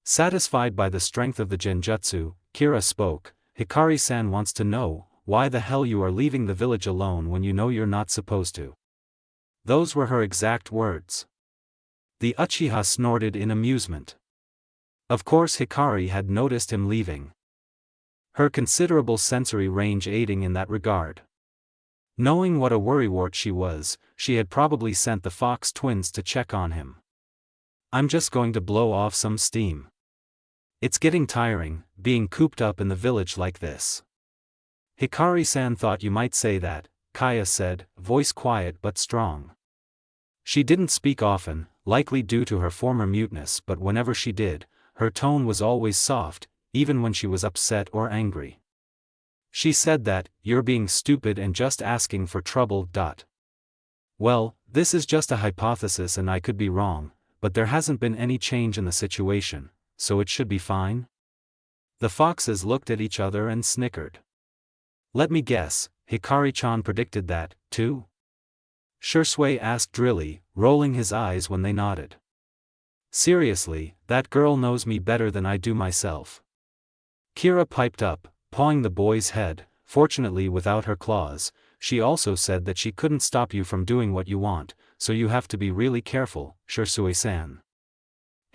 Satisfied by the strength of the genjutsu, Kira spoke, "Hikari-san wants to know, why the hell you are leaving the village alone when you know you're not supposed to." Those were her exact words. The Uchiha snorted in amusement. Of course Hikari had noticed him leaving. Her considerable sensory range aiding in that regard. Knowing what a worrywart she was, she had probably sent the Fox twins to check on him. "I'm just going to blow off some steam. It's getting tiring, being cooped up in the village like this." "Hikari-san thought you might say that," Kaya said, voice quiet but strong. She didn't speak often, likely due to her former muteness, but whenever she did, her tone was always soft, even when she was upset or angry. She said that, "You're being stupid and just asking for trouble." Well, this is just a hypothesis and I could be wrong, but there hasn't been any change in the situation, so it should be fine. The foxes looked at each other and snickered. "Let me guess, Hikari-chan predicted that, too?" Shisui asked drily, rolling his eyes when they nodded. "Seriously, that girl knows me better than I do myself." Kira piped up, pawing the boy's head, fortunately without her claws. "She also said that she couldn't stop you from doing what you want, so you have to be really careful, Shisui-san.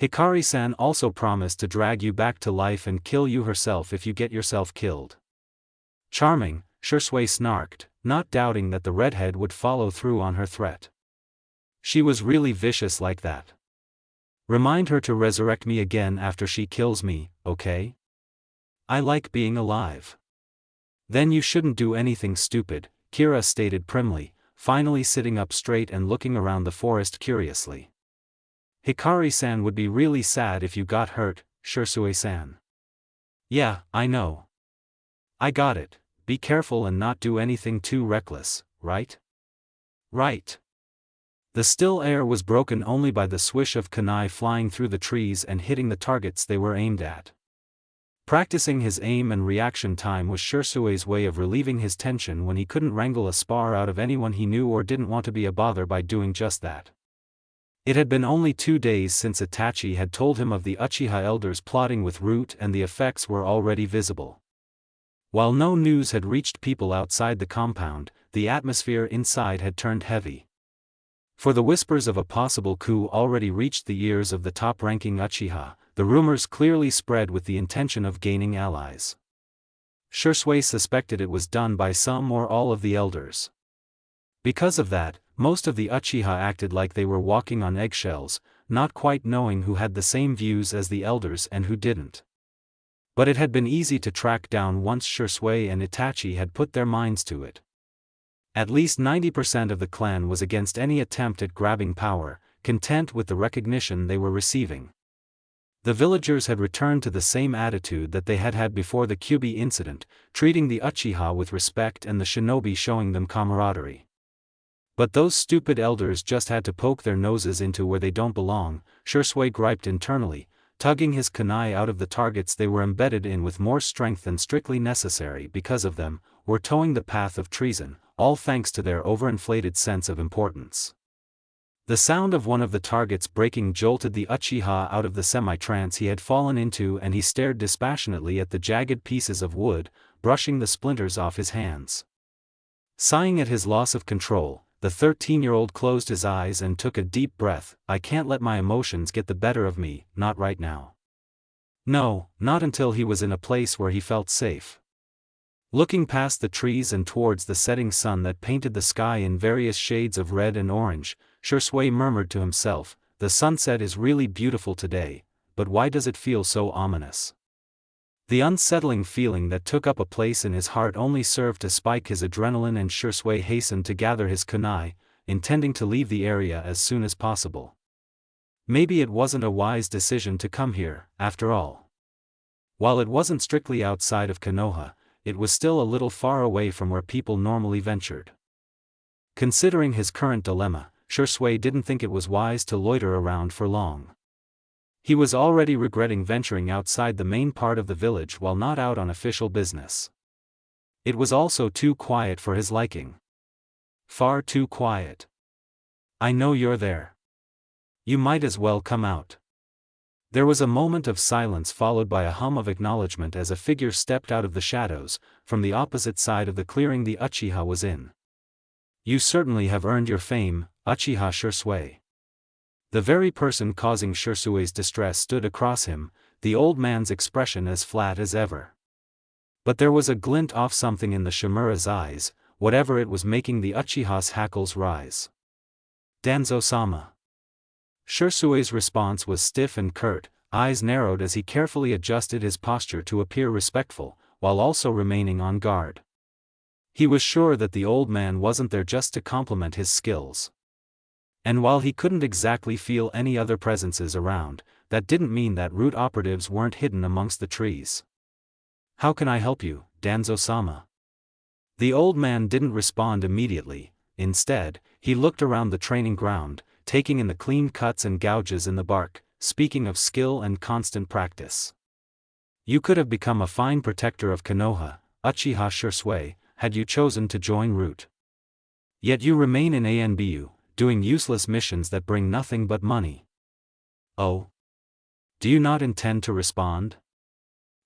Hikari-san also promised to drag you back to life and kill you herself if you get yourself killed." "Charming," Shisui snarked, not doubting that the redhead would follow through on her threat. "She was really vicious like that. Remind her to resurrect me again after she kills me, okay? I like being alive." "Then you shouldn't do anything stupid," Kira stated primly, finally sitting up straight and looking around the forest curiously. "Hikari-san would be really sad if you got hurt, Shisui-san." "Yeah, I know. I got it. Be careful and not do anything too reckless, right?" "Right." The still air was broken only by the swish of kunai flying through the trees and hitting the targets they were aimed at. Practicing his aim and reaction time was Shisui's way of relieving his tension when he couldn't wrangle a spar out of anyone he knew or didn't want to be a bother by doing just that. It had been only 2 days since Itachi had told him of the Uchiha elders plotting with Root and the effects were already visible. While no news had reached people outside the compound, the atmosphere inside had turned heavy. For the whispers of a possible coup already reached the ears of the top-ranking Uchiha, the rumors clearly spread with the intention of gaining allies. Shisui suspected it was done by some or all of the elders. Because of that, most of the Uchiha acted like they were walking on eggshells, not quite knowing who had the same views as the elders and who didn't. But it had been easy to track down once Shisui and Itachi had put their minds to it. At least 90% of the clan was against any attempt at grabbing power, content with the recognition they were receiving. The villagers had returned to the same attitude that they had had before the Kyubi incident, treating the Uchiha with respect and the shinobi showing them camaraderie. But those stupid elders just had to poke their noses into where they don't belong, Shisui griped internally, tugging his kunai out of the targets they were embedded in with more strength than strictly necessary because of them, were towing the path of treason, all thanks to their overinflated sense of importance. The sound of one of the targets breaking jolted the Uchiha out of the semi-trance he had fallen into and he stared dispassionately at the jagged pieces of wood, brushing the splinters off his hands. Sighing at his loss of control, the 13-year-old closed his eyes and took a deep breath. I can't let my emotions get the better of me, not right now. No, not until he was in a place where he felt safe. Looking past the trees and towards the setting sun that painted the sky in various shades of red and orange, Shisui murmured to himself, the sunset is really beautiful today, but why does it feel so ominous? The unsettling feeling that took up a place in his heart only served to spike his adrenaline, and Shisui hastened to gather his kunai, intending to leave the area as soon as possible. Maybe it wasn't a wise decision to come here, after all. While it wasn't strictly outside of Konoha, it was still a little far away from where people normally ventured. Considering his current dilemma, Shisui didn't think it was wise to loiter around for long. He was already regretting venturing outside the main part of the village while not out on official business. It was also too quiet for his liking. Far too quiet. I know you're there. You might as well come out. There was a moment of silence followed by a hum of acknowledgement as a figure stepped out of the shadows, from the opposite side of the clearing the Uchiha was in. You certainly have earned your fame, Uchiha Shisui. The very person causing Shisui's distress stood across him, the old man's expression as flat as ever. But there was a glint of something in the Shimura's eyes, whatever it was making the Uchiha's hackles rise. Danzo-sama. Shisui's response was stiff and curt, eyes narrowed as he carefully adjusted his posture to appear respectful, while also remaining on guard. He was sure that the old man wasn't there just to compliment his skills. And while he couldn't exactly feel any other presences around, that didn't mean that root operatives weren't hidden amongst the trees. How can I help you, Danzo-sama? The old man didn't respond immediately. Instead, he looked around the training ground, taking in the clean cuts and gouges in the bark, speaking of skill and constant practice. You could have become a fine protector of Konoha, Uchiha Shisui, had you chosen to join Root. Yet you remain in Anbu, doing useless missions that bring nothing but money. Oh? Do you not intend to respond?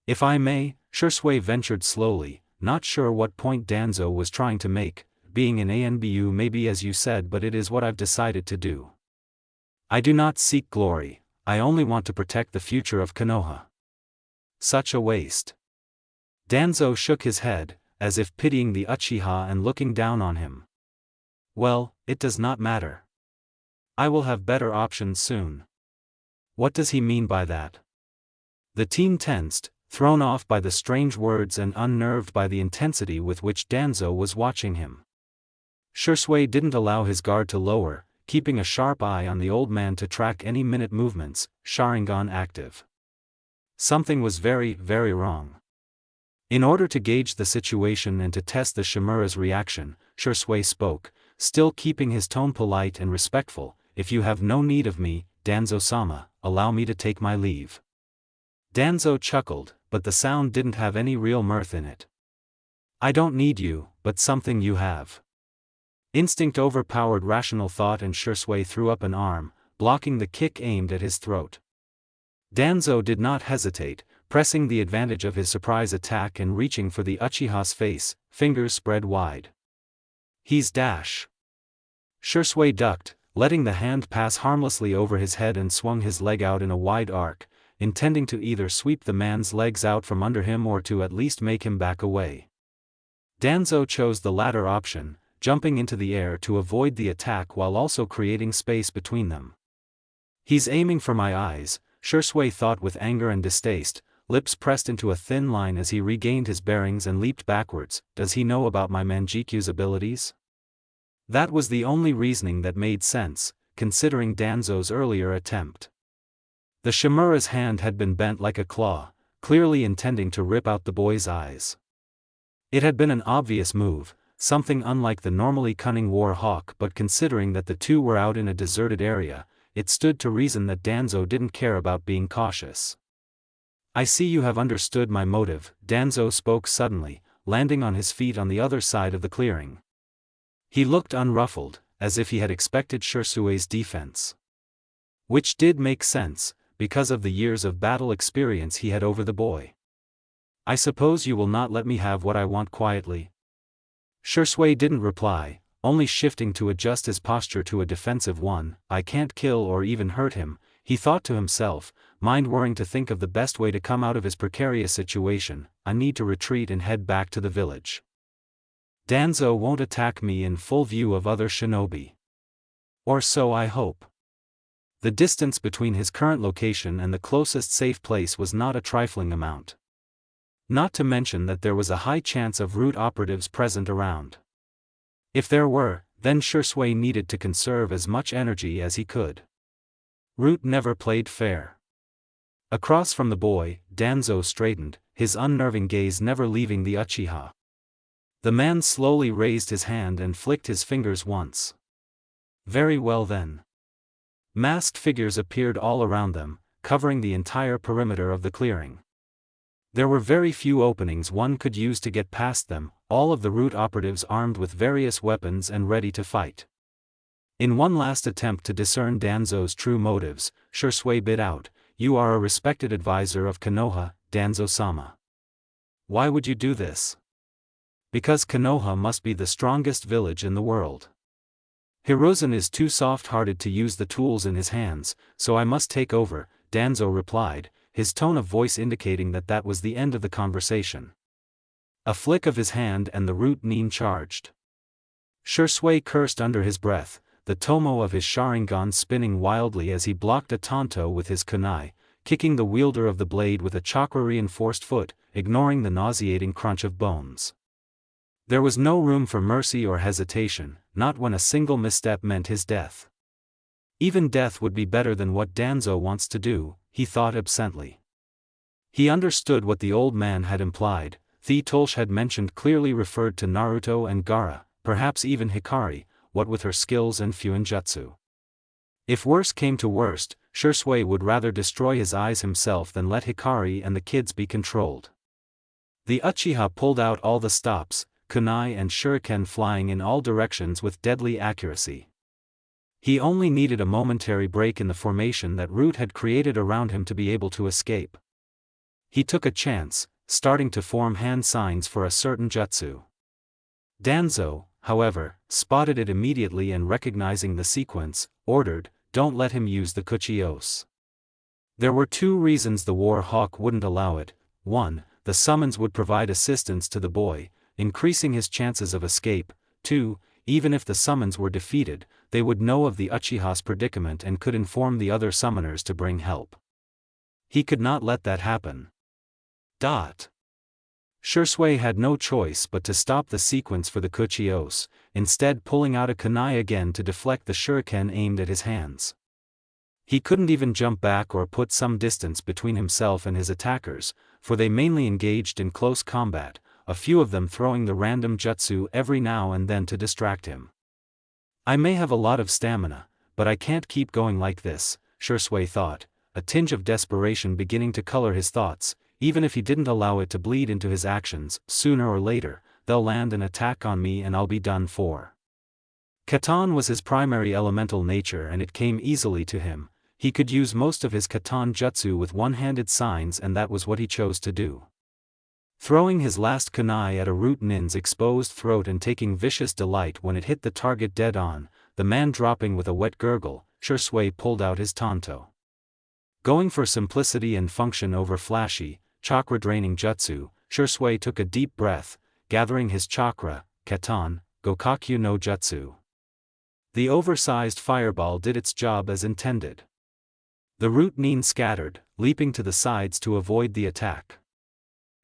If I may, Shisui ventured slowly, not sure what point Danzo was trying to make. Being in Anbu may be as you said, but it is what I've decided to do. I do not seek glory, I only want to protect the future of Konoha. Such a waste. Danzo shook his head, as if pitying the Uchiha and looking down on him. Well, it does not matter. I will have better options soon. What does he mean by that? The team tensed, thrown off by the strange words and unnerved by the intensity with which Danzo was watching him. Shisui didn't allow his guard to lower, keeping a sharp eye on the old man to track any minute movements, Sharingan active. Something was very, very wrong. In order to gauge the situation and to test the Shimura's reaction, Shisui spoke, still keeping his tone polite and respectful. If you have no need of me, Danzo-sama, allow me to take my leave. Danzo chuckled, but the sound didn't have any real mirth in it. I don't need you, but something you have. Instinct overpowered rational thought, and Shisui threw up an arm, blocking the kick aimed at his throat. Danzo did not hesitate, pressing the advantage of his surprise attack and reaching for the Uchiha's face, fingers spread wide. He's dash. Shisui ducked, letting the hand pass harmlessly over his head, and swung his leg out in a wide arc, intending to either sweep the man's legs out from under him or to at least make him back away. Danzo chose the latter option, jumping into the air to avoid the attack while also creating space between them. He's aiming for my eyes, Shisui thought with anger and distaste, lips pressed into a thin line as he regained his bearings and leaped backwards. Does he know about my Manjiku's abilities? That was the only reasoning that made sense, considering Danzo's earlier attempt. The Shimura's hand had been bent like a claw, clearly intending to rip out the boy's eyes. It had been an obvious move, something unlike the normally cunning war hawk, but considering that the two were out in a deserted area, it stood to reason that Danzo didn't care about being cautious. I see you have understood my motive, Danzo spoke suddenly, landing on his feet on the other side of the clearing. He looked unruffled, as if he had expected Shisui's defense. Which did make sense, because of the years of battle experience he had over the boy. I suppose you will not let me have what I want quietly? Shisui didn't reply, only shifting to adjust his posture to a defensive one. I can't kill or even hurt him, he thought to himself, mind worrying to think of the best way to come out of his precarious situation. I need to retreat and head back to the village. Danzo won't attack me in full view of other shinobi. Or so I hope. The distance between his current location and the closest safe place was not a trifling amount. Not to mention that there was a high chance of root operatives present around. If there were, then Shisui needed to conserve as much energy as he could. Root never played fair. Across from the boy, Danzo straightened, his unnerving gaze never leaving the Uchiha. The man slowly raised his hand and flicked his fingers once. Very well then. Masked figures appeared all around them, covering the entire perimeter of the clearing. There were very few openings one could use to get past them, all of the root operatives armed with various weapons and ready to fight. In one last attempt to discern Danzo's true motives, Shisui bit out, "You are a respected advisor of Konoha, Danzo-sama. Why would you do this?" "Because Konoha must be the strongest village in the world. Hiruzen is too soft-hearted to use the tools in his hands, so I must take over," Danzo replied, his tone of voice indicating that that was the end of the conversation. A flick of his hand and the root nin charged. Shisui cursed under his breath, the tomo of his Sharingan spinning wildly as he blocked a tanto with his kunai, kicking the wielder of the blade with a chakra-reinforced foot, ignoring the nauseating crunch of bones. There was no room for mercy or hesitation, not when a single misstep meant his death. Even death would be better than what Danzo wants to do, he thought absently. He understood what the old man had implied. The Tolsh had mentioned clearly referred to Naruto and Gaara, perhaps even Hikari, what with her skills and Fuinjutsu. If worse came to worst, Shisui would rather destroy his eyes himself than let Hikari and the kids be controlled. The Uchiha pulled out all the stops, kunai and shuriken flying in all directions with deadly accuracy. He only needed a momentary break in the formation that Root had created around him to be able to escape. He took a chance, starting to form hand signs for a certain jutsu. Danzo, however, spotted it immediately and recognizing the sequence, ordered, "Don't let him use the kuchios." There were two reasons the War Hawk wouldn't allow it. 1. The summons would provide assistance to the boy, increasing his chances of escape. 2. Even if the summons were defeated, they would know of the Uchiha's predicament and could inform the other summoners to bring help. He could not let that happen. Shisui had no choice but to stop the sequence for the kuchios, instead pulling out a kunai again to deflect the shuriken aimed at his hands. He couldn't even jump back or put some distance between himself and his attackers, for they mainly engaged in close combat, a few of them throwing the random jutsu every now and then to distract him. "I may have a lot of stamina, but I can't keep going like this," Shisui thought, a tinge of desperation beginning to color his thoughts. Even if he didn't allow it to bleed into his actions, sooner or later, they'll land an attack on me and I'll be done for. Katan was his primary elemental nature and it came easily to him. He could use most of his Katan jutsu with one-handed signs and that was what he chose to do. Throwing his last kunai at a root nin's exposed throat and taking vicious delight when it hit the target dead on, the man dropping with a wet gurgle, Shisui pulled out his tanto. Going for simplicity and function over flashy, chakra-draining jutsu, Shisui took a deep breath, gathering his chakra, Katan, Gokakyu no Jutsu. The oversized fireball did its job as intended. The root nin scattered, leaping to the sides to avoid the attack.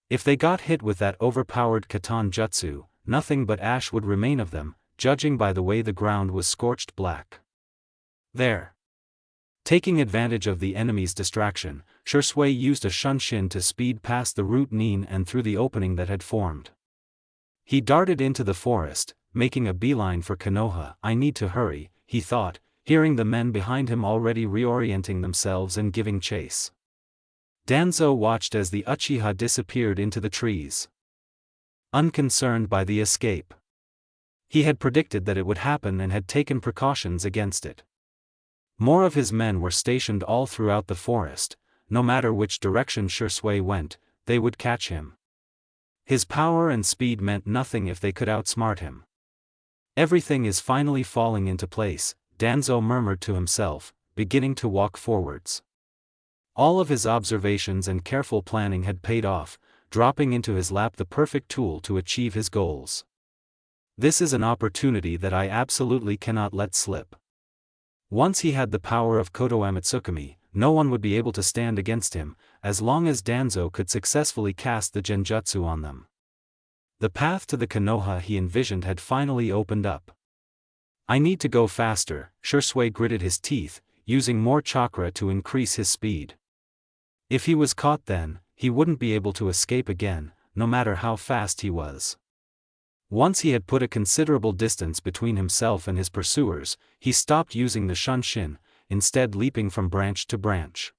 If they got hit with that overpowered Katan jutsu, nothing but ash would remain of them, judging by the way the ground was scorched black. There. Taking advantage of the enemy's distraction, Shisui used a shunshin to speed past the root nin and through the opening that had formed. He darted into the forest, making a beeline for Konoha. "I need to hurry," he thought, hearing the men behind him already reorienting themselves and giving chase. Danzo watched as the Uchiha disappeared into the trees. Unconcerned by the escape. He had predicted that it would happen and had taken precautions against it. More of his men were stationed all throughout the forest. No matter which direction Shisui went, they would catch him. His power and speed meant nothing if they could outsmart him. Everything is finally falling into place, Danzo murmured to himself, beginning to walk forwards. All of his observations and careful planning had paid off, dropping into his lap the perfect tool to achieve his goals. This is an opportunity that I absolutely cannot let slip. Once he had the power of Koto Amatsukami, no one would be able to stand against him, as long as Danzo could successfully cast the genjutsu on them. The path to the Konoha he envisioned had finally opened up. I need to go faster, Shisui gritted his teeth, using more chakra to increase his speed. If he was caught then, he wouldn't be able to escape again, no matter how fast he was. Once he had put a considerable distance between himself and his pursuers, he stopped using the shunshin, instead leaping from branch to branch.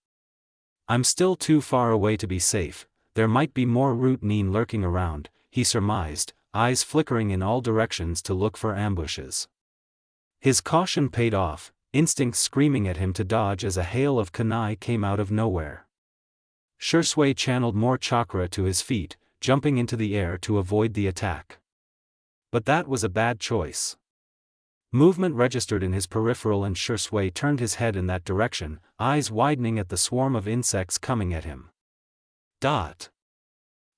I'm still too far away to be safe, there might be more root nin lurking around, he surmised, eyes flickering in all directions to look for ambushes. His caution paid off, instincts screaming at him to dodge as a hail of kunai came out of nowhere. Shisui channeled more chakra to his feet, jumping into the air to avoid the attack. But that was a bad choice. Movement registered in his peripheral and Shisui turned his head in that direction, eyes widening at the swarm of insects coming at him.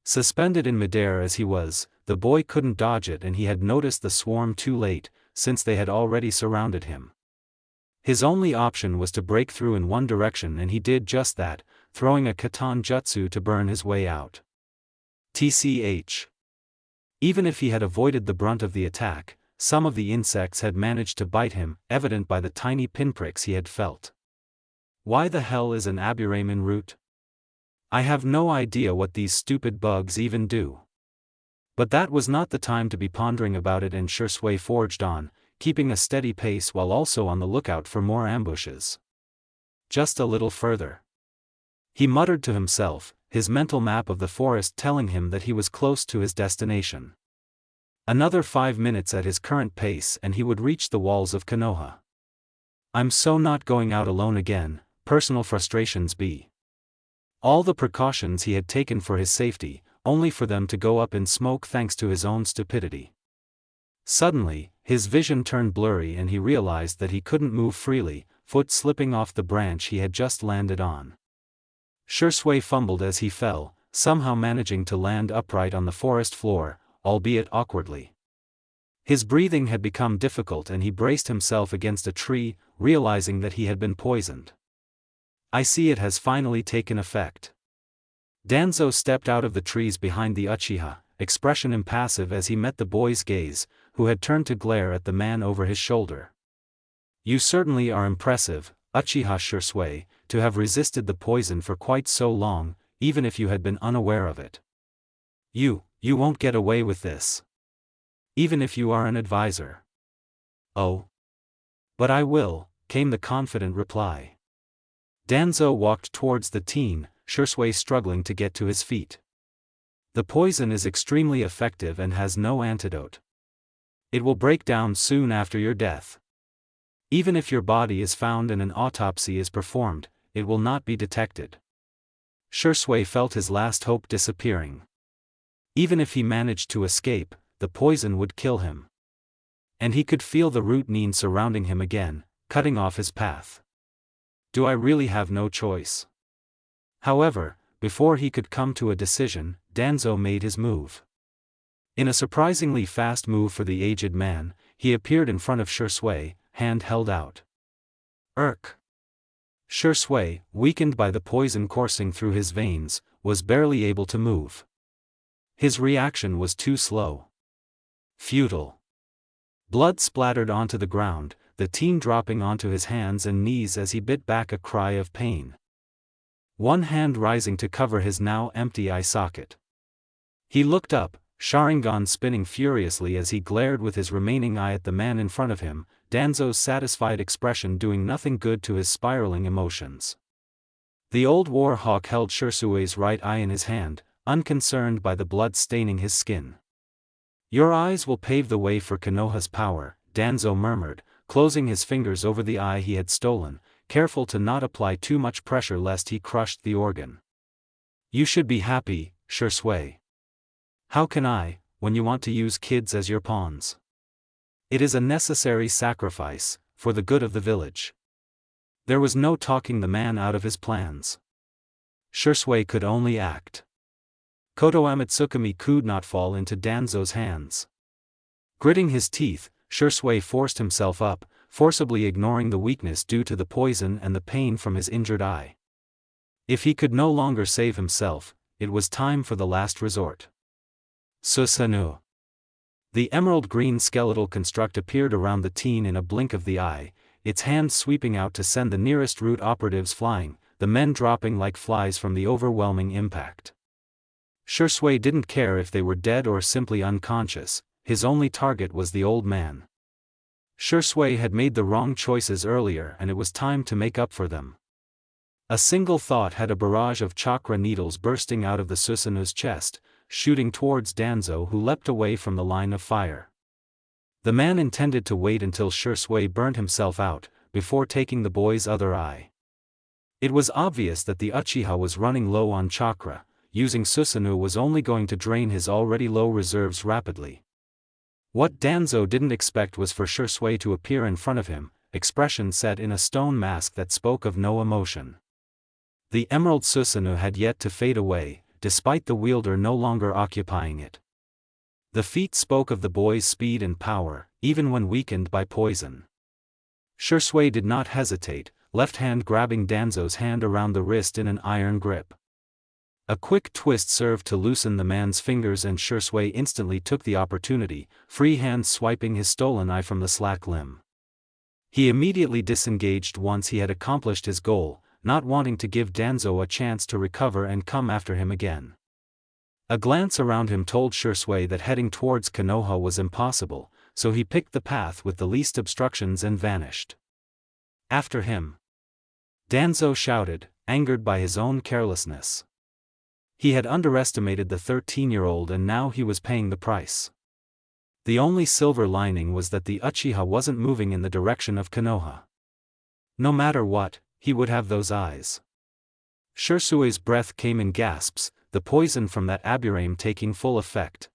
Suspended in midair as he was, the boy couldn't dodge it, and he had noticed the swarm too late, since they had already surrounded him. His only option was to break through in one direction, and he did just that, throwing a katan jutsu to burn his way out. Tch. Even if he had avoided the brunt of the attack, some of the insects had managed to bite him, evident by the tiny pinpricks he had felt. Why the hell is an aburamen root? I have no idea what these stupid bugs even do. But that was not the time to be pondering about it, and Shisui forged on, keeping a steady pace while also on the lookout for more ambushes. Just a little further. He muttered to himself, his mental map of the forest telling him that he was close to his destination. Another 5 minutes at his current pace and he would reach the walls of Konoha. I'm so not going out alone again, personal frustrations be. All the precautions he had taken for his safety, only for them to go up in smoke thanks to his own stupidity. Suddenly, his vision turned blurry and he realized that he couldn't move freely, foot slipping off the branch he had just landed on. Shisui fumbled as he fell, somehow managing to land upright on the forest floor, albeit awkwardly. His breathing had become difficult and he braced himself against a tree, realizing that he had been poisoned. I see it has finally taken effect. Danzo stepped out of the trees behind the Uchiha, expression impassive as he met the boy's gaze, who had turned to glare at the man over his shoulder. You certainly are impressive, Uchiha Shisui, to have resisted the poison for quite so long, even if you had been unaware of it. You won't get away with this. Even if you are an advisor. Oh. But I will, came the confident reply. Danzo walked towards the teen, Shisui struggling to get to his feet. The poison is extremely effective and has no antidote. It will break down soon after your death. Even if your body is found and an autopsy is performed, it will not be detected. Shisui felt his last hope disappearing. Even if he managed to escape, the poison would kill him. And he could feel the root nin surrounding him again, cutting off his path. Do I really have no choice? However, before he could come to a decision, Danzo made his move. In a surprisingly fast move for the aged man, he appeared in front of Shisui, hand held out. Shisui, weakened by the poison coursing through his veins, was barely able to move. His reaction was too slow. Futile. Blood splattered onto the ground, the teen dropping onto his hands and knees as he bit back a cry of pain. One hand rising to cover his now empty eye socket. He looked up, Sharingan spinning furiously as he glared with his remaining eye at the man in front of him, Danzo's satisfied expression doing nothing good to his spiraling emotions. The old war hawk held Shisui's right eye in his hand, unconcerned by the blood staining his skin. Your eyes will pave the way for Konoha's power, Danzo murmured, closing his fingers over the eye he had stolen, careful to not apply too much pressure lest he crushed the organ. You should be happy, Shisui. How can I, when you want to use kids as your pawns? It is a necessary sacrifice, for the good of the village. There was no talking the man out of his plans. Shisui could only act. Koto Amitsukami could not fall into Danzo's hands. Gritting his teeth, Shisui forced himself up, forcibly ignoring the weakness due to the poison and the pain from his injured eye. If he could no longer save himself, it was time for the last resort. Susanoo. The emerald green skeletal construct appeared around the teen in a blink of the eye, its hands sweeping out to send the nearest root operatives flying, the men dropping like flies from the overwhelming impact. Shisui didn't care if they were dead or simply unconscious, his only target was the old man. Shisui had made the wrong choices earlier and it was time to make up for them. A single thought had a barrage of chakra needles bursting out of the Susanoo's chest, shooting towards Danzo, who leapt away from the line of fire. The man intended to wait until Shisui burned himself out, before taking the boy's other eye. It was obvious that the Uchiha was running low on chakra. Using Susanoo was only going to drain his already low reserves rapidly. What Danzo didn't expect was for Shisui to appear in front of him, expression set in a stone mask that spoke of no emotion. The emerald Susanoo had yet to fade away, despite the wielder no longer occupying it. The feat spoke of the boy's speed and power, even when weakened by poison. Shisui did not hesitate, left hand grabbing Danzo's hand around the wrist in an iron grip. A quick twist served to loosen the man's fingers and Shisui instantly took the opportunity, free hand swiping his stolen eye from the slack limb. He immediately disengaged once he had accomplished his goal, not wanting to give Danzo a chance to recover and come after him again. A glance around him told Shisui that heading towards Konoha was impossible, so he picked the path with the least obstructions and vanished. After him. Danzo shouted, angered by his own carelessness. He had underestimated the 13-year-old and now he was paying the price. The only silver lining was that the Uchiha wasn't moving in the direction of Konoha. No matter what, he would have those eyes. Shisui's breath came in gasps, the poison from that aburame taking full effect.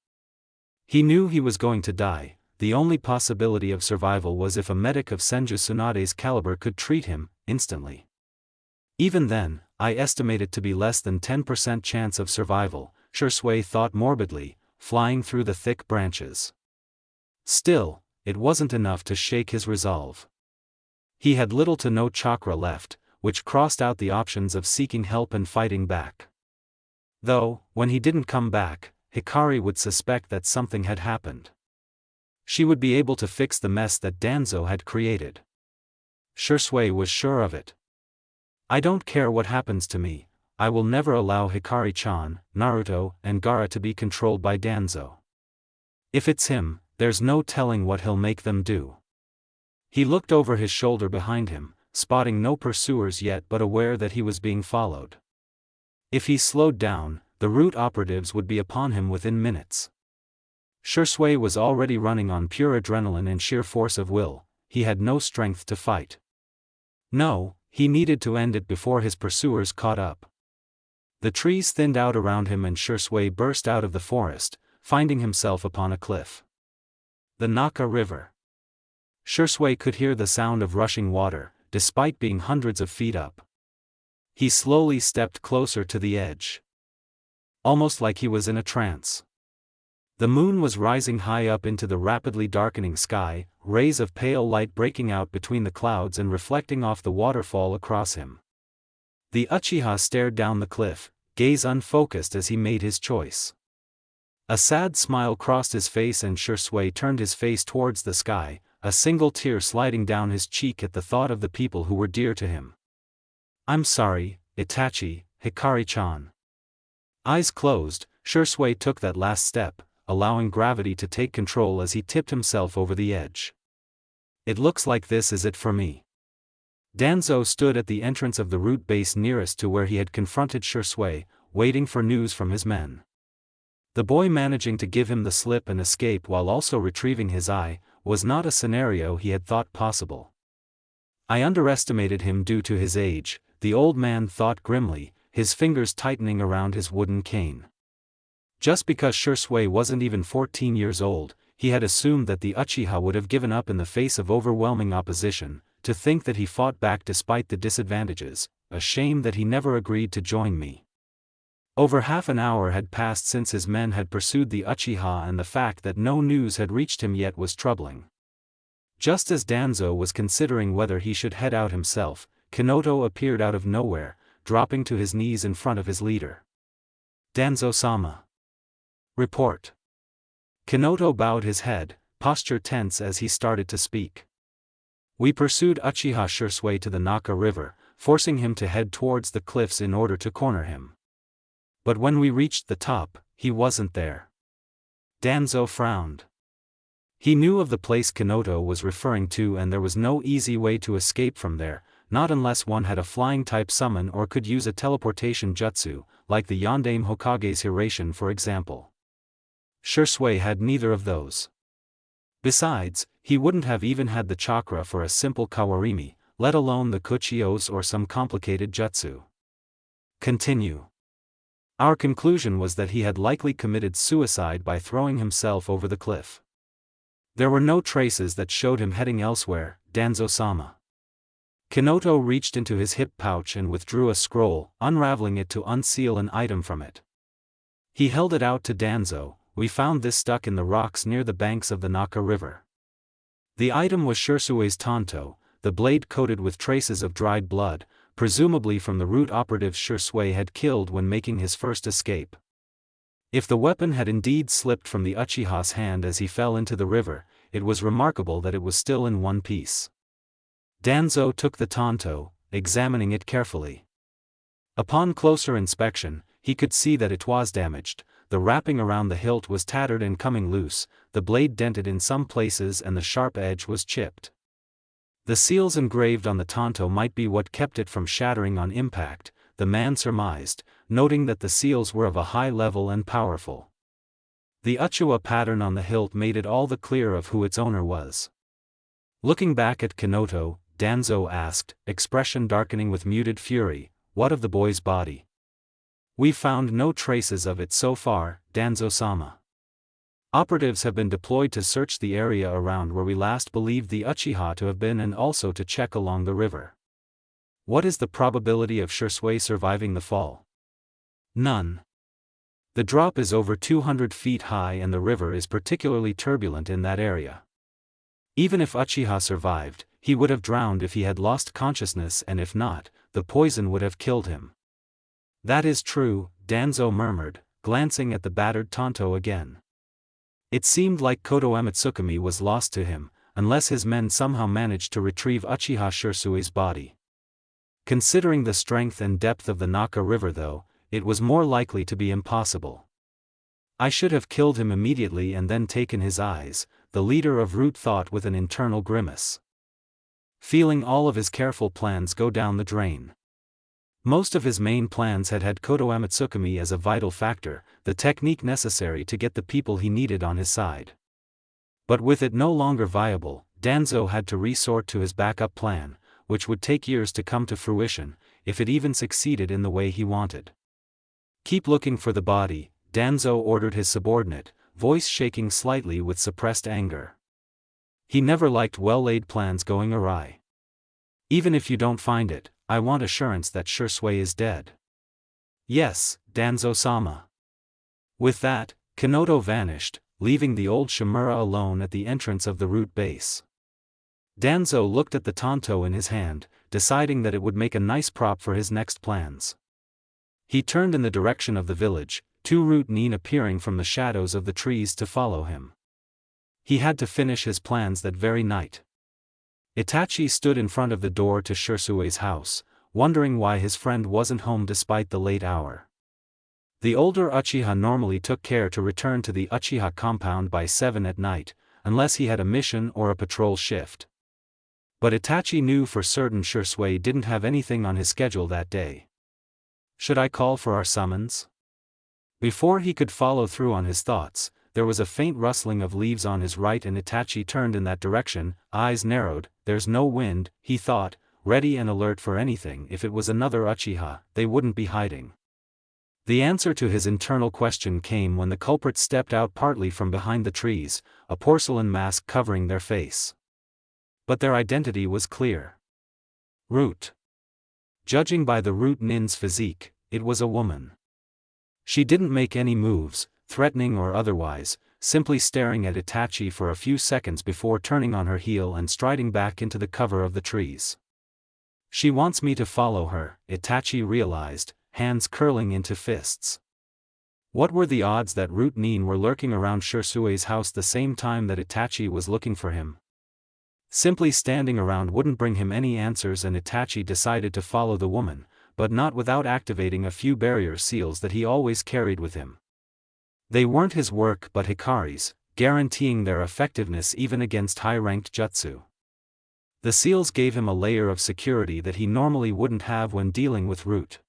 He knew he was going to die. The only possibility of survival was if a medic of Senju Tsunade's caliber could treat him, instantly. Even then, I estimate it to be less than 10% chance of survival, Shisui thought morbidly, flying through the thick branches. Still, it wasn't enough to shake his resolve. He had little to no chakra left, which crossed out the options of seeking help and fighting back. Though, when he didn't come back, Hikari would suspect that something had happened. She would be able to fix the mess that Danzo had created. Shisui was sure of it. I don't care what happens to me, I will never allow Hikari-chan, Naruto, and Gaara to be controlled by Danzo. If it's him, there's no telling what he'll make them do. He looked over his shoulder behind him, spotting no pursuers yet but aware that he was being followed. If he slowed down, the root operatives would be upon him within minutes. Shisui was already running on pure adrenaline and sheer force of will, he had no strength to fight. No, he needed to end it before his pursuers caught up. The trees thinned out around him and Shisui burst out of the forest, finding himself upon a cliff. The Naka River. Shisui could hear the sound of rushing water, despite being hundreds of feet up. He slowly stepped closer to the edge. Almost like he was in a trance. The moon was rising high up into the rapidly darkening sky, rays of pale light breaking out between the clouds and reflecting off the waterfall across him. The Uchiha stared down the cliff, gaze unfocused as he made his choice. A sad smile crossed his face and Shisui turned his face towards the sky, a single tear sliding down his cheek at the thought of the people who were dear to him. I'm sorry, Itachi, Hikari-chan. Eyes closed, Shisui took that last step, allowing gravity to take control as he tipped himself over the edge. It looks like this is it for me. Danzo stood at the entrance of the root base nearest to where he had confronted Shisui, waiting for news from his men. The boy managing to give him the slip and escape while also retrieving his eye, was not a scenario he had thought possible. I underestimated him due to his age, the old man thought grimly, his fingers tightening around his wooden cane. Just because Shisui wasn't even 14 years old, he had assumed that the Uchiha would have given up in the face of overwhelming opposition. To think that he fought back despite the disadvantages, a shame that he never agreed to join me. Over half an hour had passed since his men had pursued the Uchiha, and the fact that no news had reached him yet was troubling. Just as Danzo was considering whether he should head out himself, Kanoto appeared out of nowhere, dropping to his knees in front of his leader. Danzo-sama. Report. Kanoto bowed his head, posture tense as he started to speak. We pursued Uchiha Shisui to the Naka River, forcing him to head towards the cliffs in order to corner him. But when we reached the top, he wasn't there. Danzo frowned. He knew of the place Kanoto was referring to, and there was no easy way to escape from there, not unless one had a flying-type summon or could use a teleportation jutsu, like the Yondaime Hokage's Hiration for example. Shisui had neither of those. Besides, he wouldn't have even had the chakra for a simple kawarimi, let alone the kuchios or some complicated jutsu. Continue. Our conclusion was that he had likely committed suicide by throwing himself over the cliff. There were no traces that showed him heading elsewhere, Danzo-sama. Kanoto reached into his hip pouch and withdrew a scroll, unraveling it to unseal an item from it. He held it out to Danzo. We found this stuck in the rocks near the banks of the Naka River. The item was Shisui's tanto, the blade coated with traces of dried blood, presumably from the root operatives Shisui had killed when making his first escape. If the weapon had indeed slipped from the Uchiha's hand as he fell into the river, it was remarkable that it was still in one piece. Danzo took the tanto, examining it carefully. Upon closer inspection, he could see that it was damaged. The wrapping around the hilt was tattered and coming loose, the blade dented in some places and the sharp edge was chipped. The seals engraved on the tanto might be what kept it from shattering on impact, the man surmised, noting that the seals were of a high level and powerful. The Uchiha pattern on the hilt made it all the clearer of who its owner was. Looking back at Kanoto, Danzo asked, expression darkening with muted fury, "What of the boy's body?" "We've found no traces of it so far, Danzo-sama. Operatives have been deployed to search the area around where we last believed the Uchiha to have been and also to check along the river." "What is the probability of Shisui surviving the fall?" "None. The drop is over 200 feet high and the river is particularly turbulent in that area. Even if Uchiha survived, he would have drowned if he had lost consciousness, and if not, the poison would have killed him." "That is true," Danzo murmured, glancing at the battered tanto again. It seemed like Koto Amatsukami was lost to him, unless his men somehow managed to retrieve Uchiha Shisui's body. Considering the strength and depth of the Naka River though, it was more likely to be impossible. "I should have killed him immediately and then taken his eyes," the leader of Root thought with an internal grimace. Feeling all of his careful plans go down the drain. Most of his main plans had had Koto Amatsukami as a vital factor, the technique necessary to get the people he needed on his side. But with it no longer viable, Danzo had to resort to his backup plan, which would take years to come to fruition, if it even succeeded in the way he wanted. "Keep looking for the body," Danzo ordered his subordinate, voice shaking slightly with suppressed anger. He never liked well-laid plans going awry. "Even if you don't find it, I want assurance that Shisui is dead." "Yes, Danzo-sama." With that, Kanoto vanished, leaving the old Shimura alone at the entrance of the Root base. Danzo looked at the tanto in his hand, deciding that it would make a nice prop for his next plans. He turned in the direction of the village, two Root nin appearing from the shadows of the trees to follow him. He had to finish his plans that very night. Itachi stood in front of the door to Shisui's house, wondering why his friend wasn't home despite the late hour. The older Uchiha normally took care to return to the Uchiha compound by 7 at night, unless he had a mission or a patrol shift. But Itachi knew for certain Shisui didn't have anything on his schedule that day. "Should I call for our summons?" Before he could follow through on his thoughts, there was a faint rustling of leaves on his right and Itachi turned in that direction, eyes narrowed. "There's no wind," he thought, ready and alert for anything. If it was another Uchiha, they wouldn't be hiding. The answer to his internal question came when the culprit stepped out partly from behind the trees, a porcelain mask covering their face. But their identity was clear. Root. Judging by the Root Nin's physique, it was a woman. She didn't make any moves, threatening or otherwise, simply staring at Itachi for a few seconds before turning on her heel and striding back into the cover of the trees. She wants me to follow her, Itachi realized, hands curling into fists. What were the odds that Root Nin were lurking around Shisui's house the same time that Itachi was looking for him? Simply standing around wouldn't bring him any answers, and Itachi decided to follow the woman, but not without activating a few barrier seals that he always carried with him. They weren't his work but Hikari's, guaranteeing their effectiveness even against high-ranked jutsu. The seals gave him a layer of security that he normally wouldn't have when dealing with Root.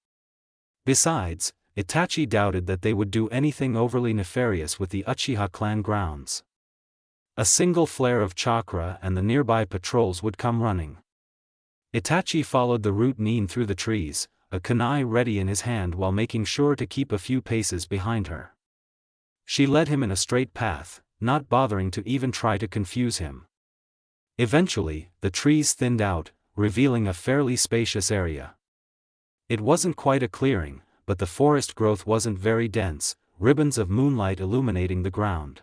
Besides, Itachi doubted that they would do anything overly nefarious with the Uchiha clan grounds. A single flare of chakra and the nearby patrols would come running. Itachi followed the Root Nin through the trees, a kunai ready in his hand while making sure to keep a few paces behind her. She led him in a straight path, not bothering to even try to confuse him. Eventually, the trees thinned out, revealing a fairly spacious area. It wasn't quite a clearing, but the forest growth wasn't very dense, ribbons of moonlight illuminating the ground.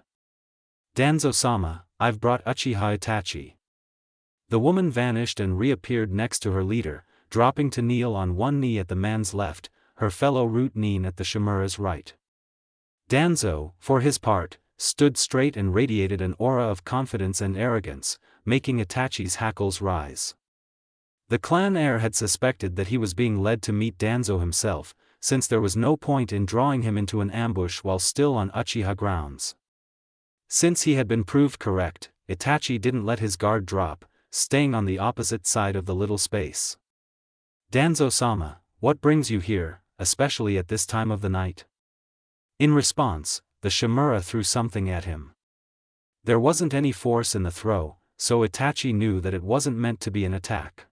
Danzo-sama, I've brought Uchiha Itachi. The woman vanished and reappeared next to her leader, dropping to kneel on one knee at the man's left, her fellow Root Nin at the Shimura's right. Danzo, for his part, stood straight and radiated an aura of confidence and arrogance, making Itachi's hackles rise. The clan heir had suspected that he was being led to meet Danzo himself, since there was no point in drawing him into an ambush while still on Uchiha grounds. Since he had been proved correct, Itachi didn't let his guard drop, staying on the opposite side of the little space. Danzo-sama, what brings you here, especially at this time of the night? In response, the Shimura threw something at him. There wasn't any force in the throw, so Itachi knew that it wasn't meant to be an attack.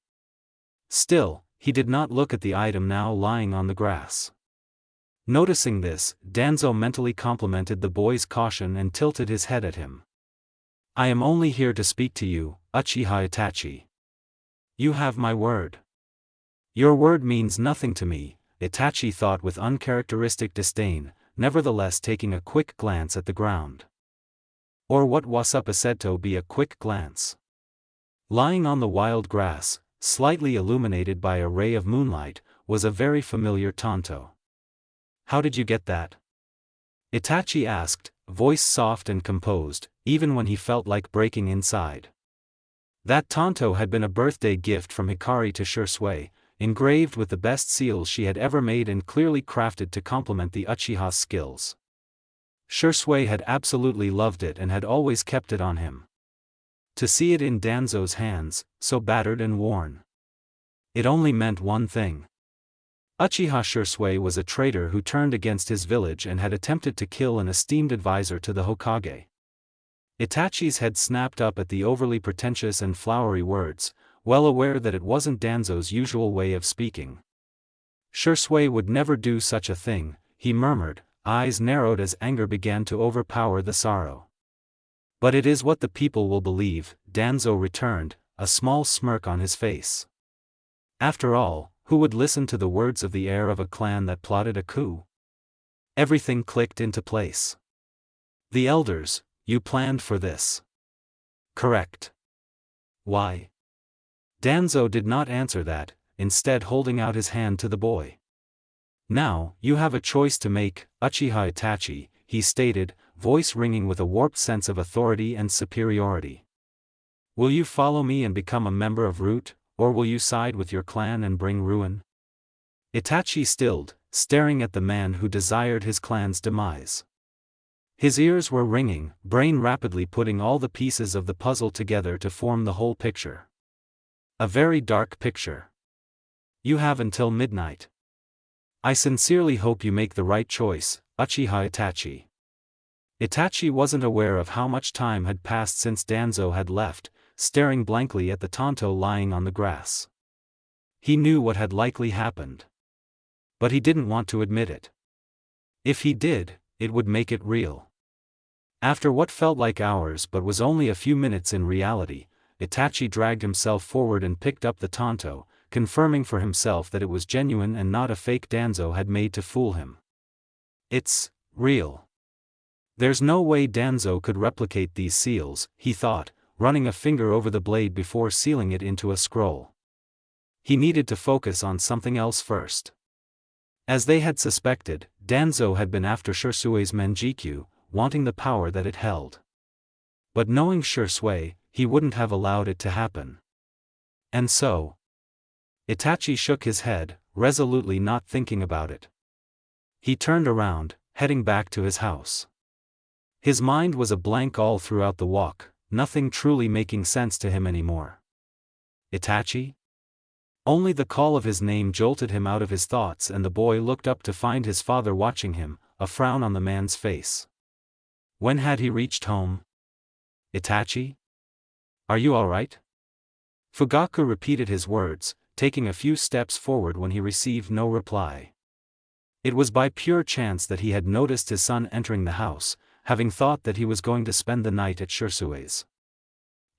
Still, he did not look at the item now lying on the grass. Noticing this, Danzo mentally complimented the boy's caution and tilted his head at him. I am only here to speak to you, Uchiha Itachi. You have my word. Your word means nothing to me, Itachi thought with uncharacteristic disdain, nevertheless taking a quick glance at the ground. Or what was said to be a quick glance? Lying on the wild grass, slightly illuminated by a ray of moonlight, was a very familiar tanto. How did you get that? Itachi asked, voice soft and composed, even when he felt like breaking inside. That tanto had been a birthday gift from Hikari to Shisui, engraved with the best seals she had ever made and clearly crafted to complement the Uchiha's skills. Shisui had absolutely loved it and had always kept it on him. To see it in Danzo's hands, so battered and worn. It only meant one thing. Uchiha Shisui was a traitor who turned against his village and had attempted to kill an esteemed advisor to the Hokage. Itachi's head snapped up at the overly pretentious and flowery words, well aware that it wasn't Danzo's usual way of speaking. Shisui would never do such a thing, he murmured, eyes narrowed as anger began to overpower the sorrow. But it is what the people will believe, Danzo returned, a small smirk on his face. After all, who would listen to the words of the heir of a clan that plotted a coup? Everything clicked into place. The elders, you planned for this. Correct. Why? Danzo did not answer that, instead holding out his hand to the boy. Now, you have a choice to make, Uchiha Itachi, he stated, voice ringing with a warped sense of authority and superiority. Will you follow me and become a member of Root, or will you side with your clan and bring ruin? Itachi stilled, staring at the man who desired his clan's demise. His ears were ringing, brain rapidly putting all the pieces of the puzzle together to form the whole picture. A very dark picture. You have until midnight. I sincerely hope you make the right choice, Uchiha Itachi. Itachi wasn't aware of how much time had passed since Danzo had left, staring blankly at the tanto lying on the grass. He knew what had likely happened. But he didn't want to admit it. If he did, it would make it real. After what felt like hours but was only a few minutes in reality, Itachi dragged himself forward and picked up the tanto, confirming for himself that it was genuine and not a fake Danzo had made to fool him. It's real. There's no way Danzo could replicate these seals, he thought, running a finger over the blade before sealing it into a scroll. He needed to focus on something else first. As they had suspected, Danzo had been after Shisui's Manjikyu, wanting the power that it held. But knowing Shisui, he wouldn't have allowed it to happen. And so, Itachi shook his head, resolutely not thinking about it. He turned around, heading back to his house. His mind was a blank all throughout the walk, nothing truly making sense to him anymore. Itachi? Only the call of his name jolted him out of his thoughts, and the boy looked up to find his father watching him, a frown on the man's face. When had he reached home? Itachi? Are you all right? Fugaku repeated his words, taking a few steps forward when he received no reply. It was by pure chance that he had noticed his son entering the house, having thought that he was going to spend the night at Shisui's.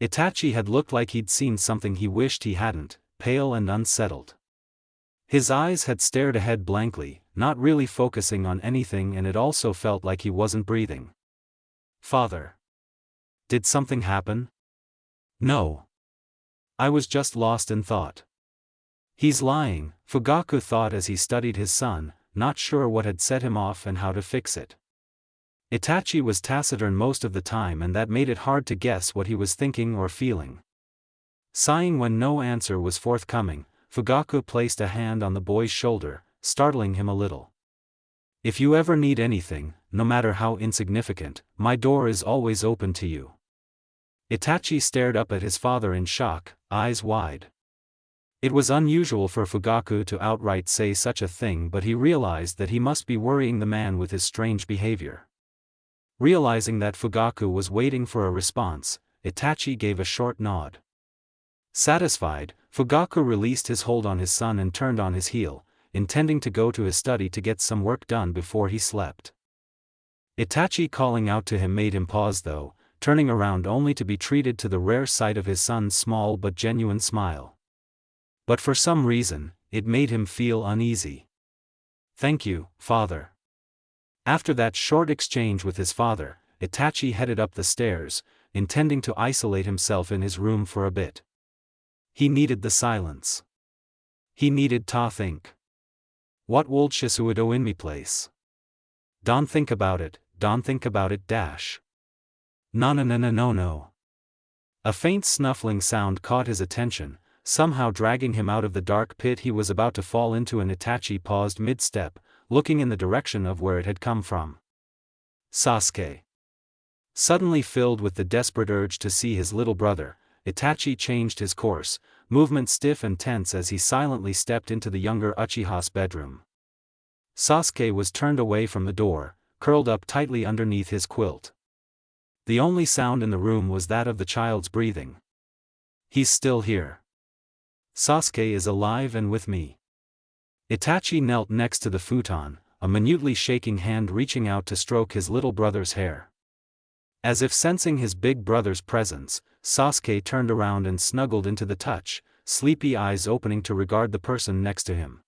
Itachi had looked like he'd seen something he wished he hadn't, pale and unsettled. His eyes had stared ahead blankly, not really focusing on anything, and it also felt like he wasn't breathing. Father. Did something happen? No. I was just lost in thought. He's lying, Fugaku thought as he studied his son, not sure what had set him off and how to fix it. Itachi was taciturn most of the time, and that made it hard to guess what he was thinking or feeling. Sighing when no answer was forthcoming, Fugaku placed a hand on the boy's shoulder, startling him a little. If you ever need anything, no matter how insignificant, my door is always open to you. Itachi stared up at his father in shock, eyes wide. It was unusual for Fugaku to outright say such a thing, but he realized that he must be worrying the man with his strange behavior. Realizing that Fugaku was waiting for a response, Itachi gave a short nod. Satisfied, Fugaku released his hold on his son and turned on his heel, intending to go to his study to get some work done before he slept. Itachi calling out to him made him pause though, turning around only to be treated to the rare sight of his son's small but genuine smile. But for some reason, it made him feel uneasy. Thank you, father. After that short exchange with his father, Itachi headed up the stairs, intending to isolate himself in his room for a bit. He needed the silence. He needed to think. What would Shisui do in me place? Don't think about it, don't think about it dash. No. A faint snuffling sound caught his attention, somehow dragging him out of the dark pit he was about to fall into, and Itachi paused mid-step, looking in the direction of where it had come from. Sasuke. Suddenly filled with the desperate urge to see his little brother, Itachi changed his course, movement stiff and tense as he silently stepped into the younger Uchiha's bedroom. Sasuke was turned away from the door, curled up tightly underneath his quilt. The only sound in the room was that of the child's breathing. He's still here. Sasuke is alive and with me. Itachi knelt next to the futon, a minutely shaking hand reaching out to stroke his little brother's hair. As if sensing his big brother's presence, Sasuke turned around and snuggled into the touch, sleepy eyes opening to regard the person next to him.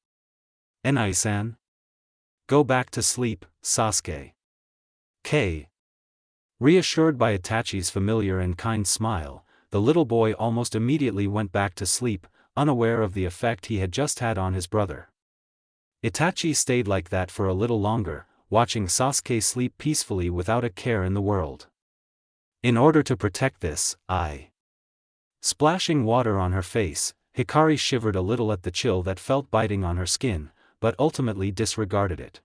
Enai-san? Go back to sleep, Sasuke. K. Reassured by Itachi's familiar and kind smile, the little boy almost immediately went back to sleep, unaware of the effect he had just had on his brother. Itachi stayed like that for a little longer, watching Sasuke sleep peacefully without a care in the world. In order to protect this, Splashing water on her face, Hikari shivered a little at the chill that felt biting on her skin, but ultimately disregarded it.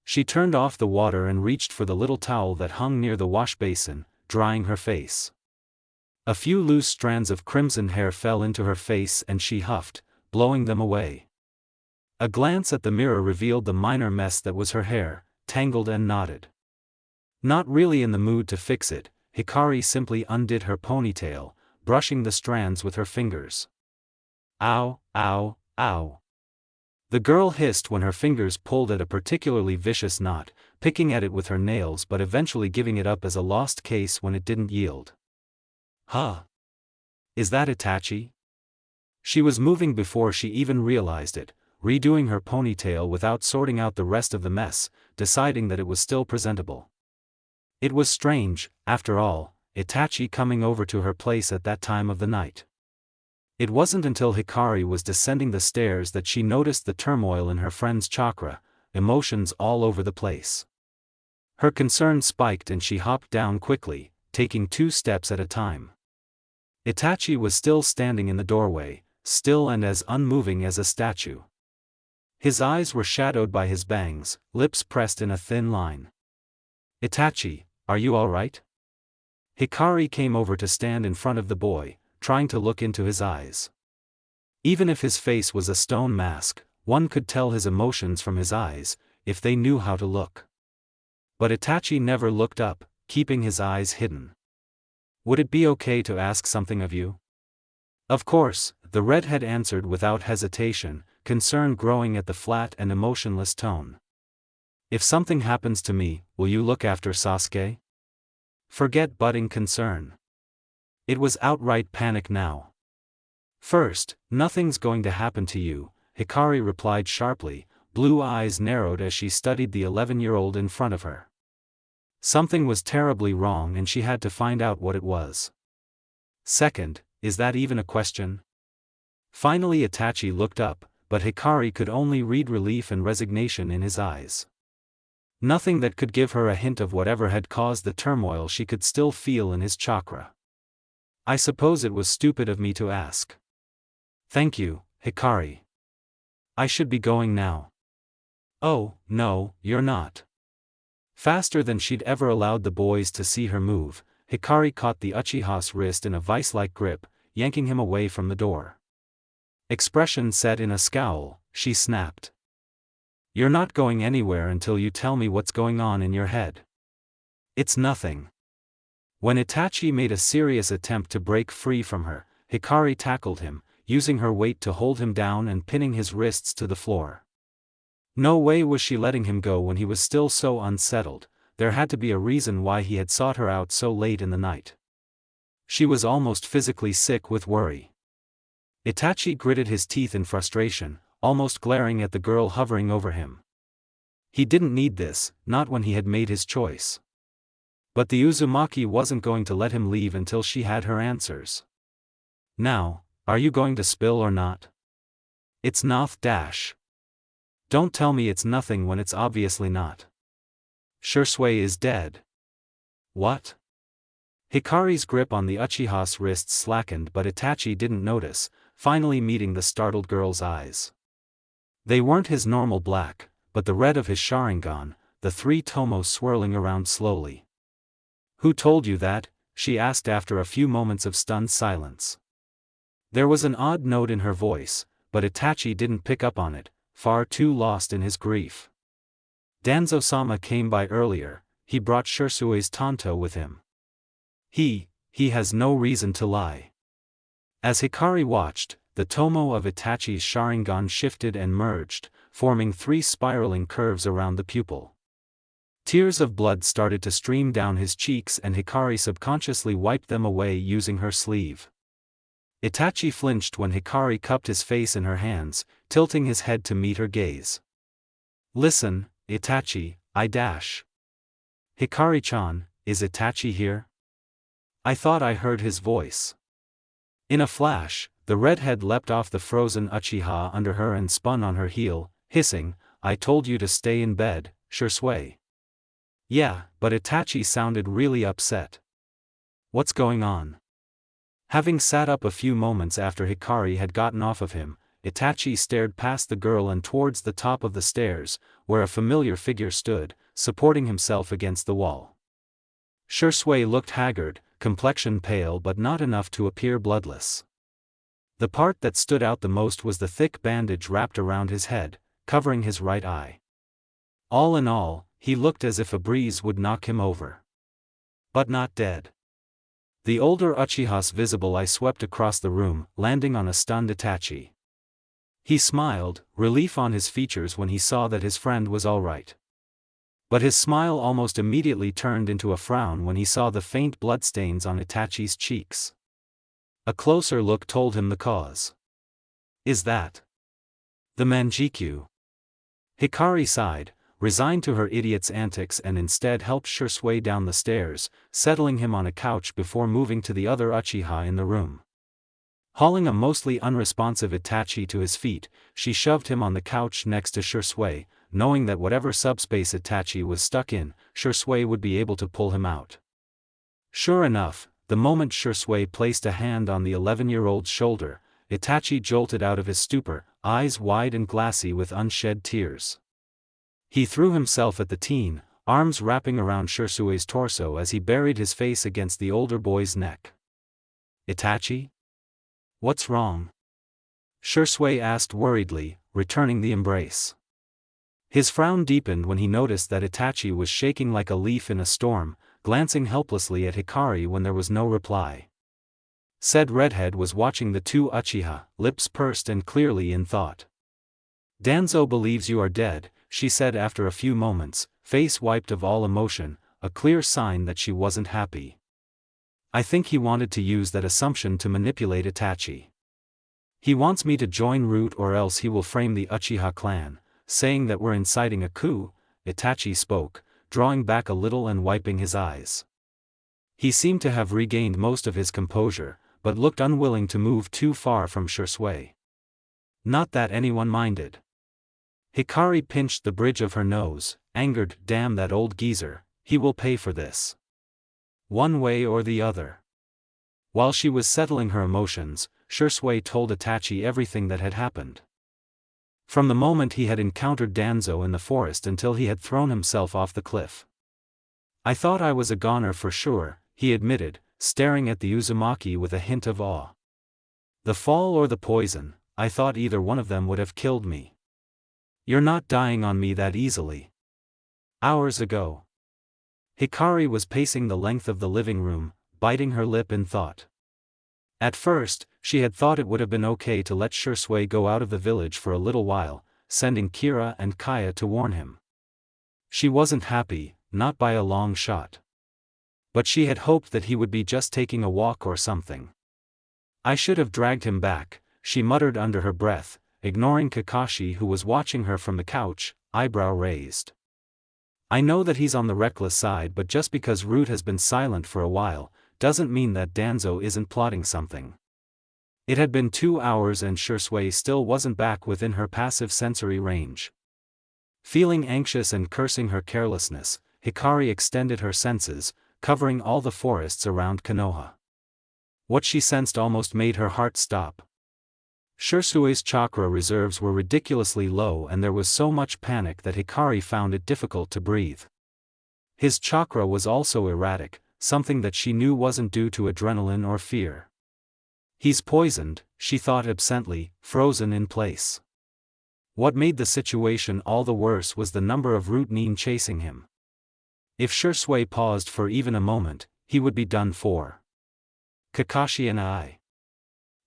She turned off the water and reached for the little towel that hung near the wash basin, drying her face. A few loose strands of crimson hair fell into her face and she huffed, blowing them away. A glance at the mirror revealed the minor mess that was her hair, tangled and knotted. Not really in the mood to fix it, Hikari simply undid her ponytail, brushing the strands with her fingers. Ow, ow, ow. The girl hissed when her fingers pulled at a particularly vicious knot, picking at it with her nails but eventually giving it up as a lost case when it didn't yield. Huh? Is that Itachi? She was moving before she even realized it, redoing her ponytail without sorting out the rest of the mess, deciding that it was still presentable. It was strange, after all, Itachi coming over to her place at that time of the night. It wasn't until Hikari was descending the stairs that she noticed the turmoil in her friend's chakra, emotions all over the place. Her concern spiked and she hopped down quickly, taking 2 steps at a time. Itachi was still standing in the doorway, still and as unmoving as a statue. His eyes were shadowed by his bangs, lips pressed in a thin line. Itachi, are you all right? Hikari came over to stand in front of the boy, trying to look into his eyes. Even if his face was a stone mask, one could tell his emotions from his eyes, if they knew how to look. But Itachi never looked up, keeping his eyes hidden. Would it be okay to ask something of you? Of course, the redhead answered without hesitation, concern growing at the flat and emotionless tone. If something happens to me, will you look after Sasuke? Forget budding concern. It was outright panic now. First, nothing's going to happen to you, Hikari replied sharply, blue eyes narrowed as she studied the 11-year-old in front of her. Something was terribly wrong and she had to find out what it was. Second, is that even a question? Finally Itachi looked up, but Hikari could only read relief and resignation in his eyes. Nothing that could give her a hint of whatever had caused the turmoil she could still feel in his chakra. I suppose it was stupid of me to ask. Thank you, Hikari. I should be going now. Oh, no, you're not. Faster than she'd ever allowed the boys to see her move, Hikari caught the Uchiha's wrist in a vice-like grip, yanking him away from the door. Expression set in a scowl, she snapped. You're not going anywhere until you tell me what's going on in your head. It's nothing. When Itachi made a serious attempt to break free from her, Hikari tackled him, using her weight to hold him down and pinning his wrists to the floor. No way was she letting him go when he was still so unsettled. There had to be a reason why he had sought her out so late in the night. She was almost physically sick with worry. Itachi gritted his teeth in frustration, almost glaring at the girl hovering over him. He didn't need this, not when he had made his choice. But the Uzumaki wasn't going to let him leave until she had her answers. Now, are you going to spill or not? It's noth dash. Don't tell me it's nothing when it's obviously not. Shisui is dead. What? Hikari's grip on the Uchiha's wrists slackened but Itachi didn't notice, finally meeting the startled girl's eyes. They weren't his normal black, but the red of his Sharingan, the 3 tomos swirling around slowly. Who told you that? She asked after a few moments of stunned silence. There was an odd note in her voice, but Itachi didn't pick up on it, far too lost in his grief. Danzo-sama came by earlier, he brought Shisui's tanto with him. He has no reason to lie. As Hikari watched, the tomo of Itachi's Sharingan shifted and merged, forming 3 spiraling curves around the pupil. Tears of blood started to stream down his cheeks and Hikari subconsciously wiped them away using her sleeve. Itachi flinched when Hikari cupped his face in her hands, tilting his head to meet her gaze. Listen, Itachi, I dash. Hikari-chan, is Itachi here? I thought I heard his voice. In a flash, the redhead leapt off the frozen Uchiha under her and spun on her heel, hissing, I told you to stay in bed, Shisui. Yeah, but Itachi sounded really upset. What's going on? Having sat up a few moments after Hikari had gotten off of him, Itachi stared past the girl and towards the top of the stairs, where a familiar figure stood, supporting himself against the wall. Shisui looked haggard, complexion pale but not enough to appear bloodless. The part that stood out the most was the thick bandage wrapped around his head, covering his right eye. All in all, he looked as if a breeze would knock him over. But not dead. The older Uchiha's visible eye swept across the room, landing on a stunned Itachi. He smiled, relief on his features when he saw that his friend was all right. But his smile almost immediately turned into a frown when he saw the faint bloodstains on Itachi's cheeks. A closer look told him the cause. Is that the Manjikyu? Hikari sighed, resigned to her idiot's antics, and instead helped Shisui down the stairs, settling him on a couch before moving to the other Uchiha in the room. Hauling a mostly unresponsive Itachi to his feet, she shoved him on the couch next to Shisui, knowing that whatever subspace Itachi was stuck in, Shisui would be able to pull him out. Sure enough, the moment Shisui placed a hand on the 11-year-old's shoulder, Itachi jolted out of his stupor, eyes wide and glassy with unshed tears. He threw himself at the teen, arms wrapping around Shisui's torso as he buried his face against the older boy's neck. Itachi? What's wrong? Shisui asked worriedly, returning the embrace. His frown deepened when he noticed that Itachi was shaking like a leaf in a storm, glancing helplessly at Hikari when there was no reply. Said redhead was watching the two Uchiha, lips pursed and clearly in thought. Danzo believes you are dead, she said after a few moments, face wiped of all emotion, a clear sign that she wasn't happy. I think he wanted to use that assumption to manipulate Itachi. He wants me to join Root or else he will frame the Uchiha clan, saying that we're inciting a coup, Itachi spoke, drawing back a little and wiping his eyes. He seemed to have regained most of his composure, but looked unwilling to move too far from Shisui. Not that anyone minded. Hikari pinched the bridge of her nose, angered, damn that old geezer, he will pay for this. One way or the other. While she was settling her emotions, Shisui told Itachi everything that had happened. From the moment he had encountered Danzo in the forest until he had thrown himself off the cliff. I thought I was a goner for sure, he admitted, staring at the uzumaki with a hint of awe. The fall or the poison, I thought either one of them would have killed me. You're not dying on me that easily. Hours ago. Hikari was pacing the length of the living room, biting her lip in thought. At first, she had thought it would have been okay to let Shisui go out of the village for a little while, sending Kira and Kaya to warn him. She wasn't happy, not by a long shot. But she had hoped that he would be just taking a walk or something. I should have dragged him back, she muttered under her breath, ignoring Kakashi who was watching her from the couch, eyebrow raised. I know that he's on the reckless side, but just because Root has been silent for a while, doesn't mean that Danzo isn't plotting something. It had been 2 hours and Shisui still wasn't back within her passive sensory range. Feeling anxious and cursing her carelessness, Hikari extended her senses, covering all the forests around Konoha. What she sensed almost made her heart stop. Shisui's chakra reserves were ridiculously low and there was so much panic that Hikari found it difficult to breathe. His chakra was also erratic, something that she knew wasn't due to adrenaline or fear. He's poisoned, she thought absently, frozen in place. What made the situation all the worse was the number of Root Nin chasing him. If Shisui paused for even a moment, he would be done for. Kakashi and I.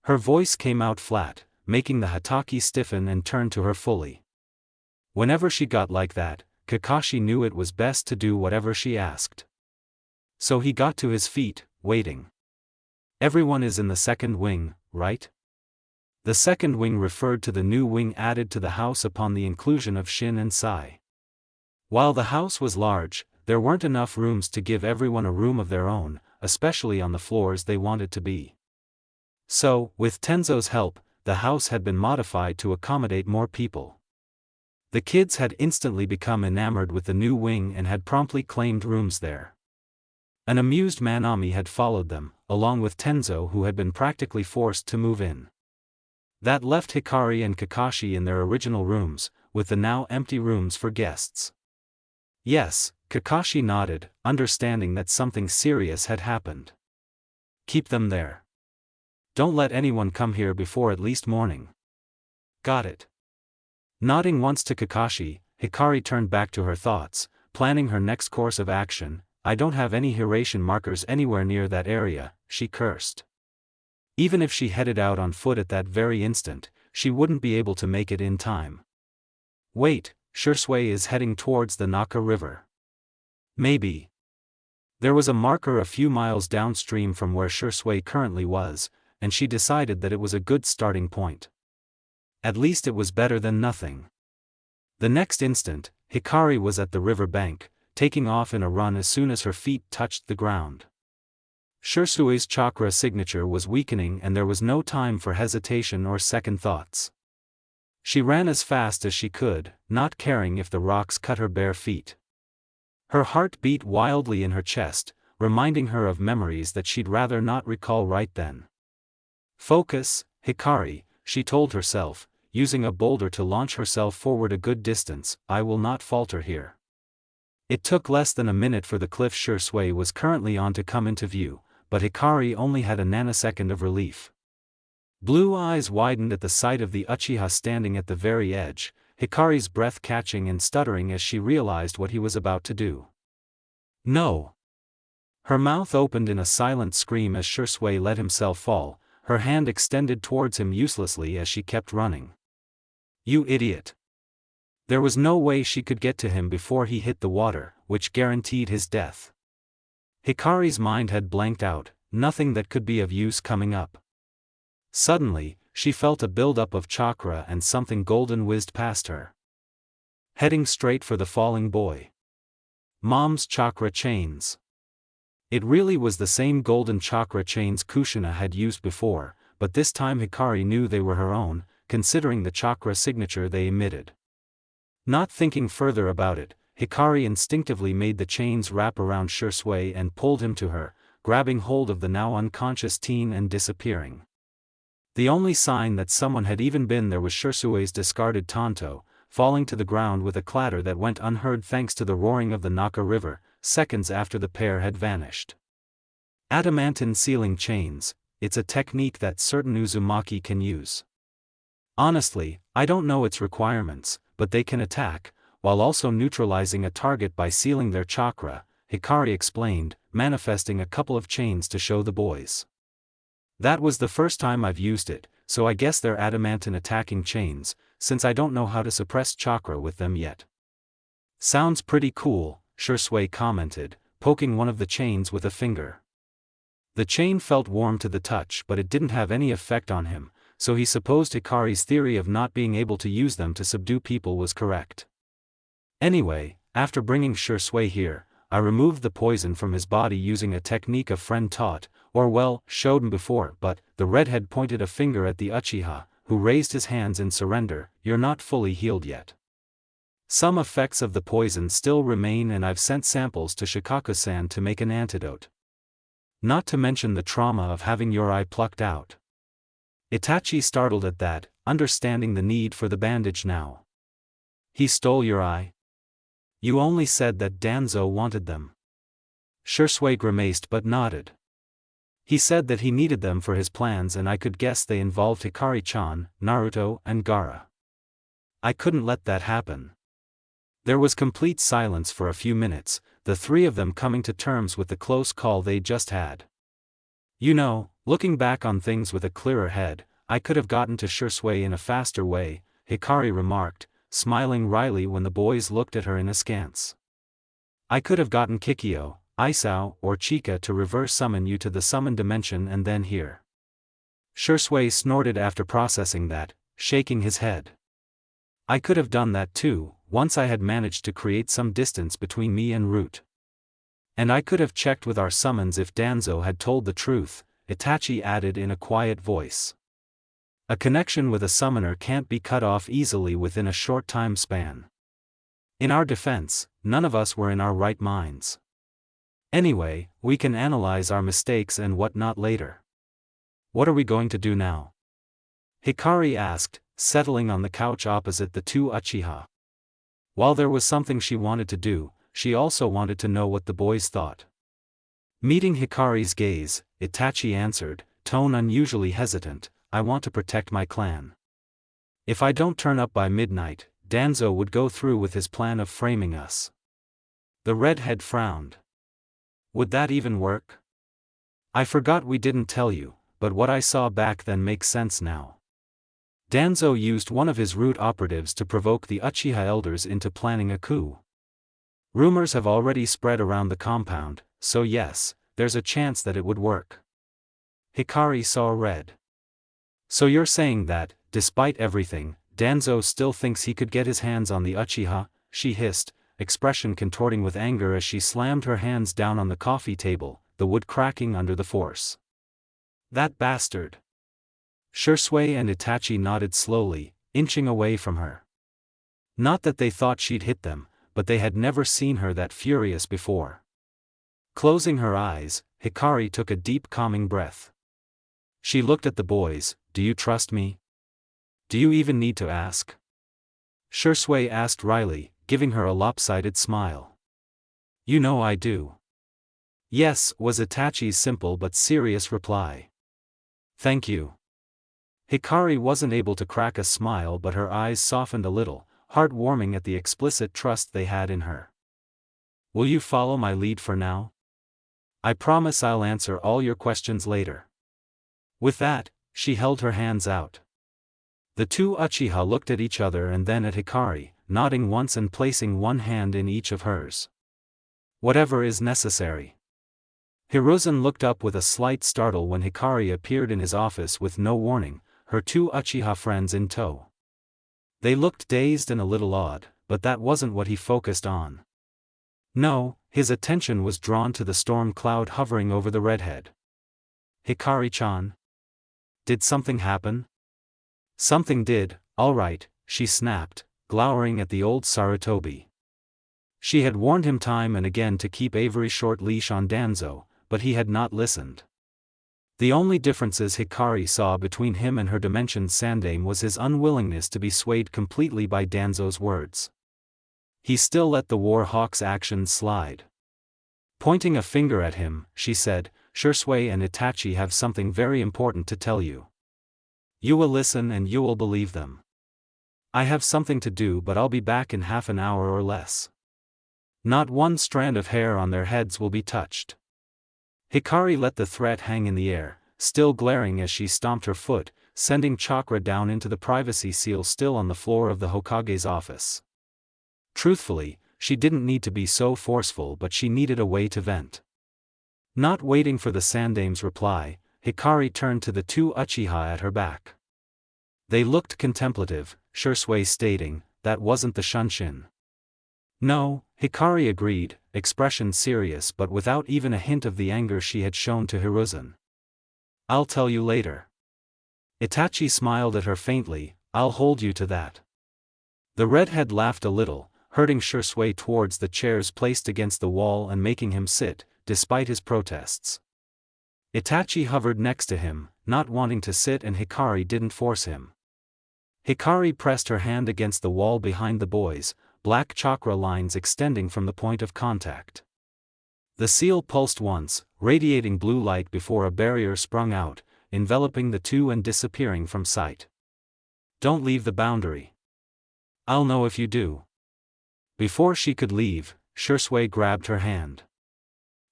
Her voice came out flat, making the Hatake stiffen and turn to her fully. Whenever she got like that, Kakashi knew it was best to do whatever she asked. So he got to his feet, waiting. Everyone is in the second wing, right? The second wing referred to the new wing added to the house upon the inclusion of Shin and Sai. While the house was large, there weren't enough rooms to give everyone a room of their own, especially on the floors they wanted to be. So, with Tenzo's help, the house had been modified to accommodate more people. The kids had instantly become enamored with the new wing and had promptly claimed rooms there. An amused Manami had followed them, along with Tenzo who had been practically forced to move in. That left Hikari and Kakashi in their original rooms, with the now empty rooms for guests. Yes, Kakashi nodded, understanding that something serious had happened. Keep them there. Don't let anyone come here before at least morning. Got it. Nodding once to Kakashi, Hikari turned back to her thoughts, planning her next course of action. I don't have any Hiration markers anywhere near that area, she cursed. Even if she headed out on foot at that very instant, she wouldn't be able to make it in time. Wait, Shisui is heading towards the Naruko River. Maybe. There was a marker a few miles downstream from where Shisui currently was, and she decided that it was a good starting point. At least it was better than nothing. The next instant, Hikari was at the river bank, taking off in a run as soon as her feet touched the ground. Shisui's chakra signature was weakening and there was no time for hesitation or second thoughts. She ran as fast as she could, not caring if the rocks cut her bare feet. Her heart beat wildly in her chest, reminding her of memories that she'd rather not recall right then. Focus, Hikari, she told herself, using a boulder to launch herself forward a good distance. I will not falter here. It took less than a minute for the cliff Shisui was currently on to come into view, but Hikari only had a nanosecond of relief. Blue eyes widened at the sight of the Uchiha standing at the very edge, Hikari's breath catching and stuttering as she realized what he was about to do. No! Her mouth opened in a silent scream as Shisui let himself fall, her hand extended towards him uselessly as she kept running. You idiot! There was no way she could get to him before he hit the water, which guaranteed his death. Hikari's mind had blanked out, nothing that could be of use coming up. Suddenly, she felt a buildup of chakra and something golden whizzed past her. Heading straight for the falling boy. Mom's chakra chains. It really was the same golden chakra chains Kushina had used before, but this time Hikari knew they were her own, considering the chakra signature they emitted. Not thinking further about it, Hikari instinctively made the chains wrap around Shisui and pulled him to her, grabbing hold of the now unconscious teen and disappearing. The only sign that someone had even been there was Shisui's discarded tanto, falling to the ground with a clatter that went unheard thanks to the roaring of the Naruko River, seconds after the pair had vanished. Adamantine sealing chains, it's a technique that certain uzumaki can use. Honestly, I don't know its requirements, but they can attack, while also neutralizing a target by sealing their chakra, Hikari explained, manifesting a couple of chains to show the boys. That was the first time I've used it, so I guess they're adamantine attacking chains, since I don't know how to suppress chakra with them yet. Sounds pretty cool, Shisui commented, poking one of the chains with a finger. The chain felt warm to the touch but it didn't have any effect on him, so he supposed Hikari's theory of not being able to use them to subdue people was correct. Anyway, after bringing Shisui here, I removed the poison from his body using a technique a friend taught, or well, showed him before, but, the redhead pointed a finger at the Uchiha, who raised his hands in surrender. You're not fully healed yet. Some effects of the poison still remain and I've sent samples to Shikaku-san to make an antidote. Not to mention the trauma of having your eye plucked out. Itachi startled at that, understanding the need for the bandage now. He stole your eye? You only said that Danzo wanted them. Shisui grimaced but nodded. He said that he needed them for his plans and I could guess they involved Hikari-chan, Naruto and Gaara. I couldn't let that happen. There was complete silence for a few minutes, the three of them coming to terms with the close call they just had. You know, looking back on things with a clearer head, I could have gotten to Shisui in a faster way, Hikari remarked, smiling wryly when the boys looked at her in askance. I could have gotten Kikyo, Isao or Chika to reverse summon you to the summon dimension and then here. Shisui snorted after processing that, shaking his head. I could have done that too, once I had managed to create some distance between me and Root. And I could have checked with our summons if Danzo had told the truth, Itachi added in a quiet voice. A connection with a summoner can't be cut off easily within a short time span. In our defense, none of us were in our right minds. Anyway, we can analyze our mistakes and whatnot later. What are we going to do now? Hikari asked, settling on the couch opposite the two Uchiha. While there was something she wanted to do, she also wanted to know what the boys thought. Meeting Hikari's gaze, Itachi answered, tone unusually hesitant, I want to protect my clan. If I don't turn up by midnight, Danzo would go through with his plan of framing us. The redhead frowned. Would that even work? I forgot we didn't tell you, but what I saw back then makes sense now. Danzo used one of his root operatives to provoke the Uchiha elders into planning a coup. Rumors have already spread around the compound, so yes, there's a chance that it would work. Hikari saw red. So you're saying that, despite everything, Danzo still thinks he could get his hands on the Uchiha? She hissed, expression contorting with anger as she slammed her hands down on the coffee table, the wood cracking under the force. That bastard! Shisui and Itachi nodded slowly, inching away from her. Not that they thought she'd hit them, but they had never seen her that furious before. Closing her eyes, Hikari took a deep calming breath. She looked at the boys. Do you trust me? Do you even need to ask? Shisui asked wryly, giving her a lopsided smile. You know I do. Yes, was Itachi's simple but serious reply. Thank you. Hikari wasn't able to crack a smile, but her eyes softened a little, heartwarming at the explicit trust they had in her. Will you follow my lead for now? I promise I'll answer all your questions later. With that, she held her hands out. The two Uchiha looked at each other and then at Hikari, nodding once and placing one hand in each of hers. Whatever is necessary. Hiruzen looked up with a slight startle when Hikari appeared in his office with no warning, her two Uchiha friends in tow. They looked dazed and a little odd, but that wasn't what he focused on. No, his attention was drawn to the storm cloud hovering over the redhead. Hikari-chan? Did something happen? Something did, all right, she snapped, glowering at the old Sarutobi. She had warned him time and again to keep Avery's short leash on Danzo, but he had not listened. The only differences Hikari saw between him and her dimensioned Sandaime was his unwillingness to be swayed completely by Danzo's words. He still let the War Hawk's actions slide. Pointing a finger at him, she said, Shisui and Itachi have something very important to tell you. You will listen and you will believe them. I have something to do, but I'll be back in half an hour or less. Not one strand of hair on their heads will be touched. Hikari let the threat hang in the air, still glaring as she stomped her foot, sending chakra down into the privacy seal still on the floor of the Hokage's office. Truthfully, she didn't need to be so forceful, but she needed a way to vent. Not waiting for the Sandaime's reply, Hikari turned to the two Uchiha at her back. They looked contemplative, Shisui stating, that wasn't the Shunshin. No, Hikari agreed, expression serious but without even a hint of the anger she had shown to Hiruzen. I'll tell you later. Itachi smiled at her faintly, I'll hold you to that. The redhead laughed a little, herding Shisui towards the chairs placed against the wall and making him sit, despite his protests. Itachi hovered next to him, not wanting to sit, and Hikari didn't force him. Hikari pressed her hand against the wall behind the boys, black chakra lines extending from the point of contact. The seal pulsed once, radiating blue light before a barrier sprung out, enveloping the two and disappearing from sight. Don't leave the boundary. I'll know if you do. Before she could leave, Shisui grabbed her hand.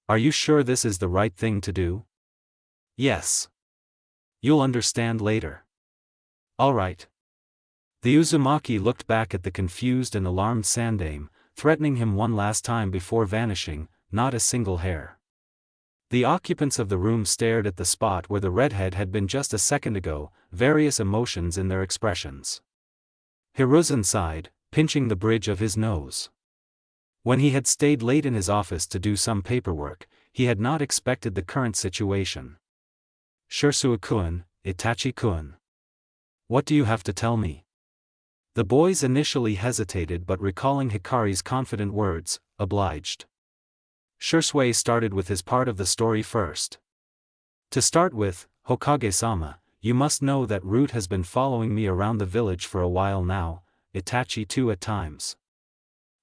Are you sure this is the right thing to do? Yes. You'll understand later. All right. The Uzumaki looked back at the confused and alarmed Sandaime, threatening him one last time before vanishing, not a single hair. The occupants of the room stared at the spot where the redhead had been just a second ago, various emotions in their expressions. Hiruzen sighed, pinching the bridge of his nose. When he had stayed late in his office to do some paperwork, he had not expected the current situation. Shisui-kun, Itachi-kun. What do you have to tell me? The boys initially hesitated, but recalling Hikari's confident words, obliged. Shisui started with his part of the story first. To start with, Hokage-sama, you must know that Root has been following me around the village for a while now, Itachi too at times.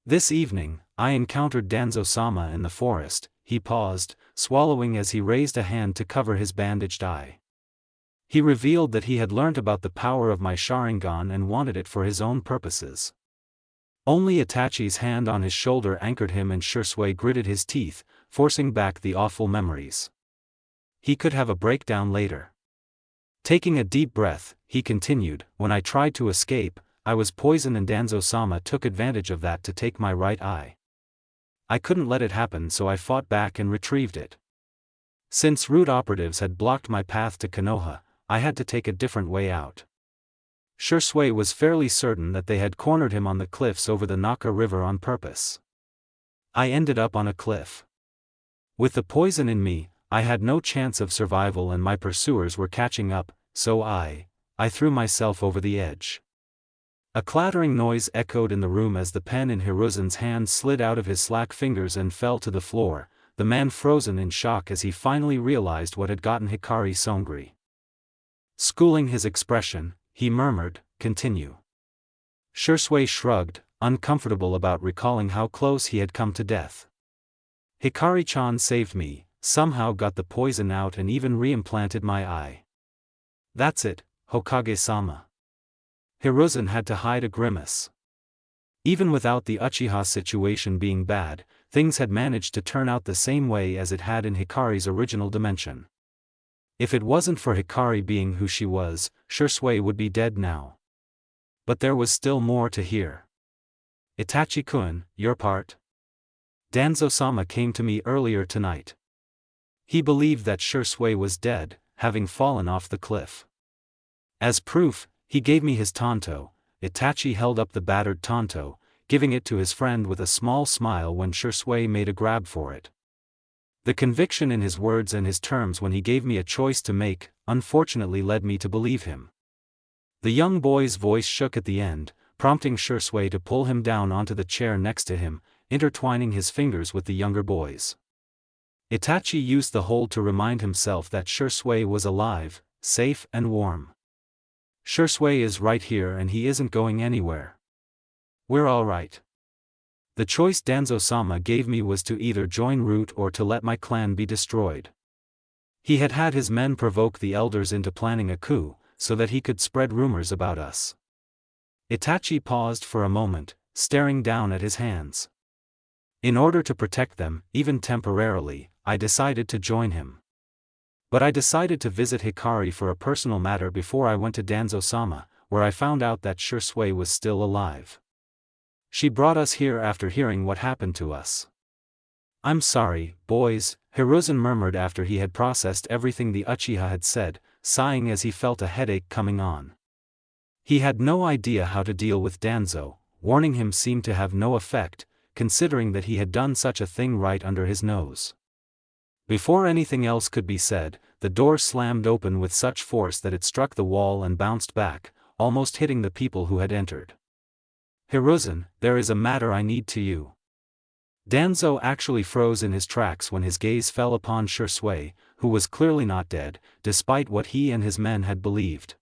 This evening, I encountered Danzo-sama in the forest. He paused, swallowing as he raised a hand to cover his bandaged eye. He revealed that he had learnt about the power of my Sharingan and wanted it for his own purposes. Only Itachi's hand on his shoulder anchored him, and Shisui gritted his teeth, forcing back the awful memories. He could have a breakdown later. Taking a deep breath, he continued, "When I tried to escape, I was poisoned and Danzo-sama took advantage of that to take my right eye. I couldn't let it happen, so I fought back and retrieved it. Since root operatives had blocked my path to Konoha, I had to take a different way out." Shisui was fairly certain that they had cornered him on the cliffs over the Naruko River on purpose. I ended up on a cliff. With the poison in me, I had no chance of survival and my pursuers were catching up, so I threw myself over the edge. A clattering noise echoed in the room as the pen in Hiruzen's hand slid out of his slack fingers and fell to the floor, the man frozen in shock as he finally realized what had gotten Hikari so angry. Schooling his expression, he murmured, "Continue." Shisui shrugged, uncomfortable about recalling how close he had come to death. "Hikari-chan saved me, somehow got the poison out and even reimplanted my eye. That's it, Hokage-sama." Hiruzen had to hide a grimace. Even without the Uchiha situation being bad, things had managed to turn out the same way as it had in Hikari's original dimension. If it wasn't for Hikari being who she was, Shisui would be dead now. But there was still more to hear. "Itachi-kun, your part? Danzo-sama came to me earlier tonight. He believed that Shisui was dead, having fallen off the cliff. As proof, he gave me his tanto." Itachi held up the battered tanto, giving it to his friend with a small smile when Shisui made a grab for it. The conviction in his words and his terms when he gave me a choice to make, unfortunately led me to believe him. The young boy's voice shook at the end, prompting Shisui to pull him down onto the chair next to him, intertwining his fingers with the younger boy's. Itachi used the hold to remind himself that Shisui was alive, safe and warm. "Shisui is right here and he isn't going anywhere. We're all right. The choice Danzo-sama gave me was to either join Root or to let my clan be destroyed. He had had his men provoke the elders into planning a coup, so that he could spread rumors about us." Itachi paused for a moment, staring down at his hands. "In order to protect them, even temporarily, I decided to join him. But I decided to visit Hikari for a personal matter before I went to Danzo-sama, where I found out that Shisui was still alive. She brought us here after hearing what happened to us." "I'm sorry, boys," Hiruzen murmured after he had processed everything the Uchiha had said, sighing as he felt a headache coming on. He had no idea how to deal with Danzo. Warning him seemed to have no effect, considering that he had done such a thing right under his nose. Before anything else could be said, the door slammed open with such force that it struck the wall and bounced back, almost hitting the people who had entered. "Hiruzen, there is a matter I need to you." Danzo actually froze in his tracks when his gaze fell upon Shisui, who was clearly not dead, despite what he and his men had believed.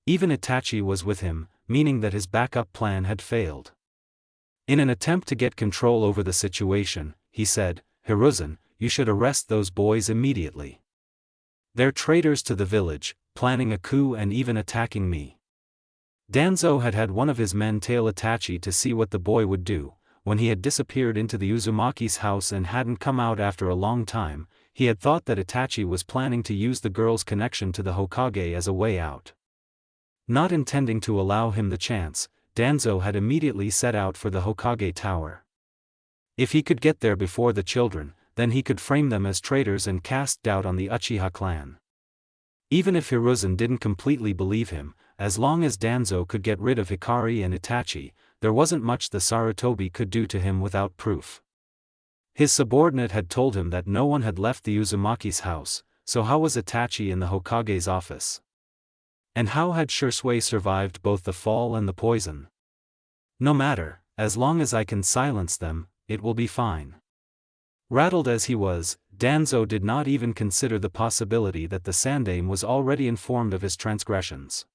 Even Itachi was with him, meaning that his backup plan had failed. In an attempt to get control over the situation, he said, "Hiruzen, you should arrest those boys immediately. They're traitors to the village, planning a coup and even attacking me." Danzo had had one of his men tail Itachi to see what the boy would do. When he had disappeared into the Uzumaki's house and hadn't come out after a long time, he had thought that Itachi was planning to use the girl's connection to the Hokage as a way out. Not intending to allow him the chance, Danzo had immediately set out for the Hokage tower. If he could get there before the children, then he could frame them as traitors and cast doubt on the Uchiha clan. Even if Hiruzen didn't completely believe him, as long as Danzo could get rid of Hikari and Itachi, there wasn't much the Sarutobi could do to him without proof. His subordinate had told him that no one had left the Uzumaki's house, so how was Itachi in the Hokage's office? And how had Shisui survived both the fall and the poison? "No matter, as long as I can silence them, it will be fine." Rattled as he was, Danzo did not even consider the possibility that the Sandaime was already informed of his transgressions.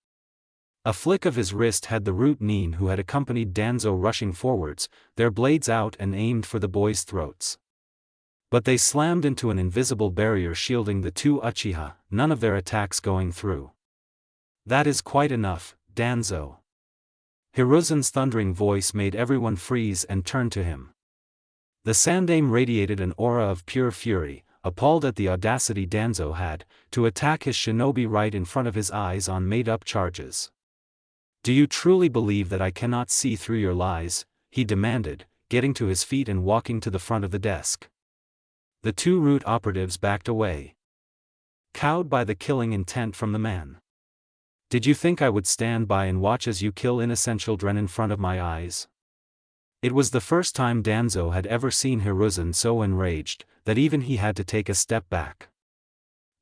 A flick of his wrist had the Root Nin who had accompanied Danzo rushing forwards, their blades out and aimed for the boys' throats. But they slammed into an invisible barrier shielding the two Uchiha, none of their attacks going through. "That is quite enough, Danzo." Hiruzen's thundering voice made everyone freeze and turn to him. The Sandaime radiated an aura of pure fury, appalled at the audacity Danzo had, to attack his shinobi right in front of his eyes on made-up charges. "Do you truly believe that I cannot see through your lies?" he demanded, getting to his feet and walking to the front of the desk. The two Root operatives backed away, cowed by the killing intent from the man. "Did you think I would stand by and watch as you kill innocent children in front of my eyes?" It was the first time Danzo had ever seen Hiruzen so enraged, that even he had to take a step back.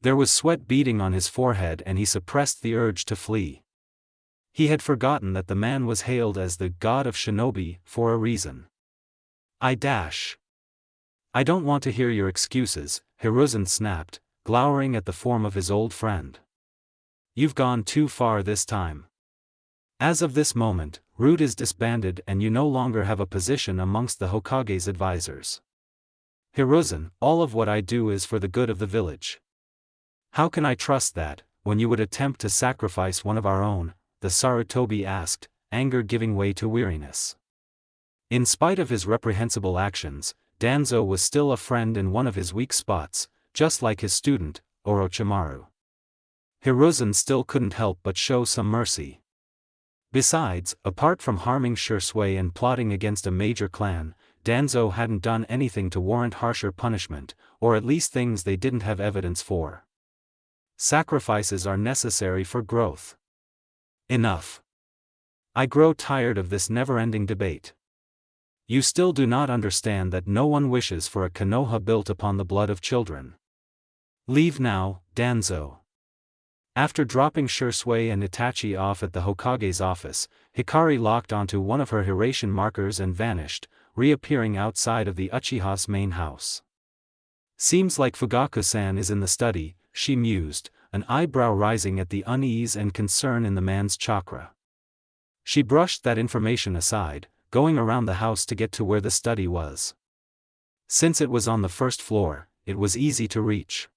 There was sweat beading on his forehead and he suppressed the urge to flee. He had forgotten that the man was hailed as the god of shinobi for a reason. I don't want to hear your excuses," Hiruzen snapped, glowering at the form of his old friend. "You've gone too far this time. As of this moment, Root is disbanded and you no longer have a position amongst the Hokage's advisors." "Hiruzen, all of what I do is for the good of the village. How can I trust that, when you would attempt to sacrifice one of our own?" the Sarutobi asked, anger giving way to weariness. In spite of his reprehensible actions, Danzo was still a friend in one of his weak spots, just like his student, Orochimaru. Hiruzen still couldn't help but show some mercy. Besides, apart from harming Shisui and plotting against a major clan, Danzo hadn't done anything to warrant harsher punishment, or at least things they didn't have evidence for. Sacrifices are necessary for growth. Enough. I grow tired of this never-ending debate. You still do not understand that no one wishes for a Konoha built upon the blood of children. Leave now, Danzo. After dropping Shisui and Itachi off at the Hokage's office, Hikari locked onto one of her Hiration markers and vanished, reappearing outside of the Uchiha's main house. "Seems like Fugaku-san is in the study," she mused, an eyebrow rising at the unease and concern in the man's chakra. She brushed that information aside, going around the house to get to where the study was. Since it was on the first floor, it was easy to reach.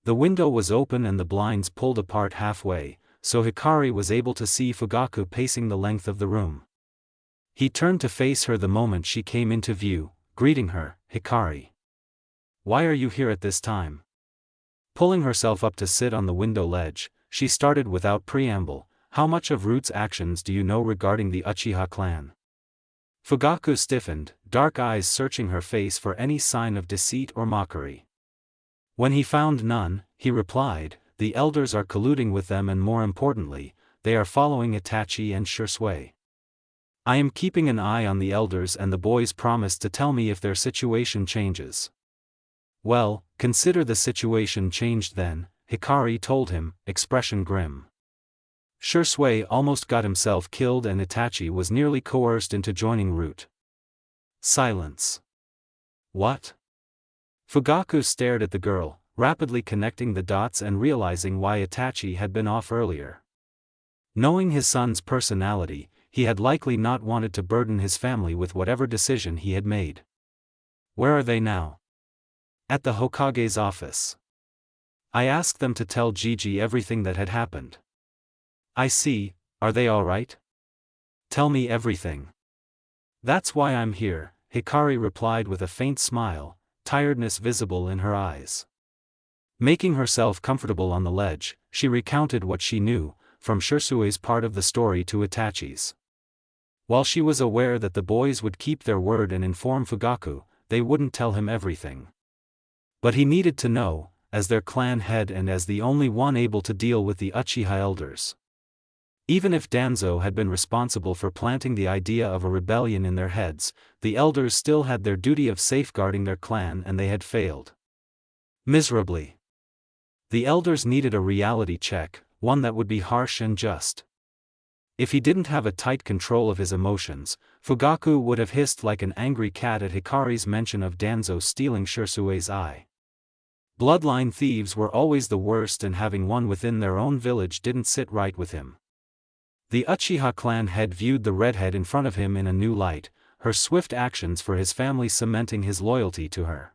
The window was open and the blinds pulled apart halfway, so Hikari was able to see Fugaku pacing the length of the room. He turned to face her the moment she came into view, greeting her, "Hikari. Why are you here at this time?" Pulling herself up to sit on the window ledge, she started without preamble, "How much of Root's actions do you know regarding the Uchiha clan?" Fugaku stiffened, dark eyes searching her face for any sign of deceit or mockery. When he found none, he replied, "The elders are colluding with them and more importantly, they are following Itachi and Shisui. I am keeping an eye on the elders and the boys promised to tell me if their situation changes." "Well, consider the situation changed then," Hikari told him, expression grim. "Shisui almost got himself killed and Itachi was nearly coerced into joining Root." Silence. "What?" Fugaku stared at the girl, rapidly connecting the dots and realizing why Itachi had been off earlier. Knowing his son's personality, he had likely not wanted to burden his family with whatever decision he had made. "Where are they now?" "At the Hokage's office. I asked them to tell Gigi everything that had happened." "I see, are they all right?" "Tell me everything." "That's why I'm here," Hikari replied with a faint smile, tiredness visible in her eyes. Making herself comfortable on the ledge, she recounted what she knew, from Shisui's part of the story to Itachi's. While she was aware that the boys would keep their word and inform Fugaku, they wouldn't tell him everything. But he needed to know, as their clan head and as the only one able to deal with the Uchiha elders. Even if Danzo had been responsible for planting the idea of a rebellion in their heads, the elders still had their duty of safeguarding their clan and they had failed miserably. The elders needed a reality check, one that would be harsh and just. If he didn't have a tight control of his emotions, Fugaku would have hissed like an angry cat at Hikari's mention of Danzo stealing Shisui's eye. Bloodline thieves were always the worst and having one within their own village didn't sit right with him. The Uchiha clan head viewed the redhead in front of him in a new light, her swift actions for his family cementing his loyalty to her.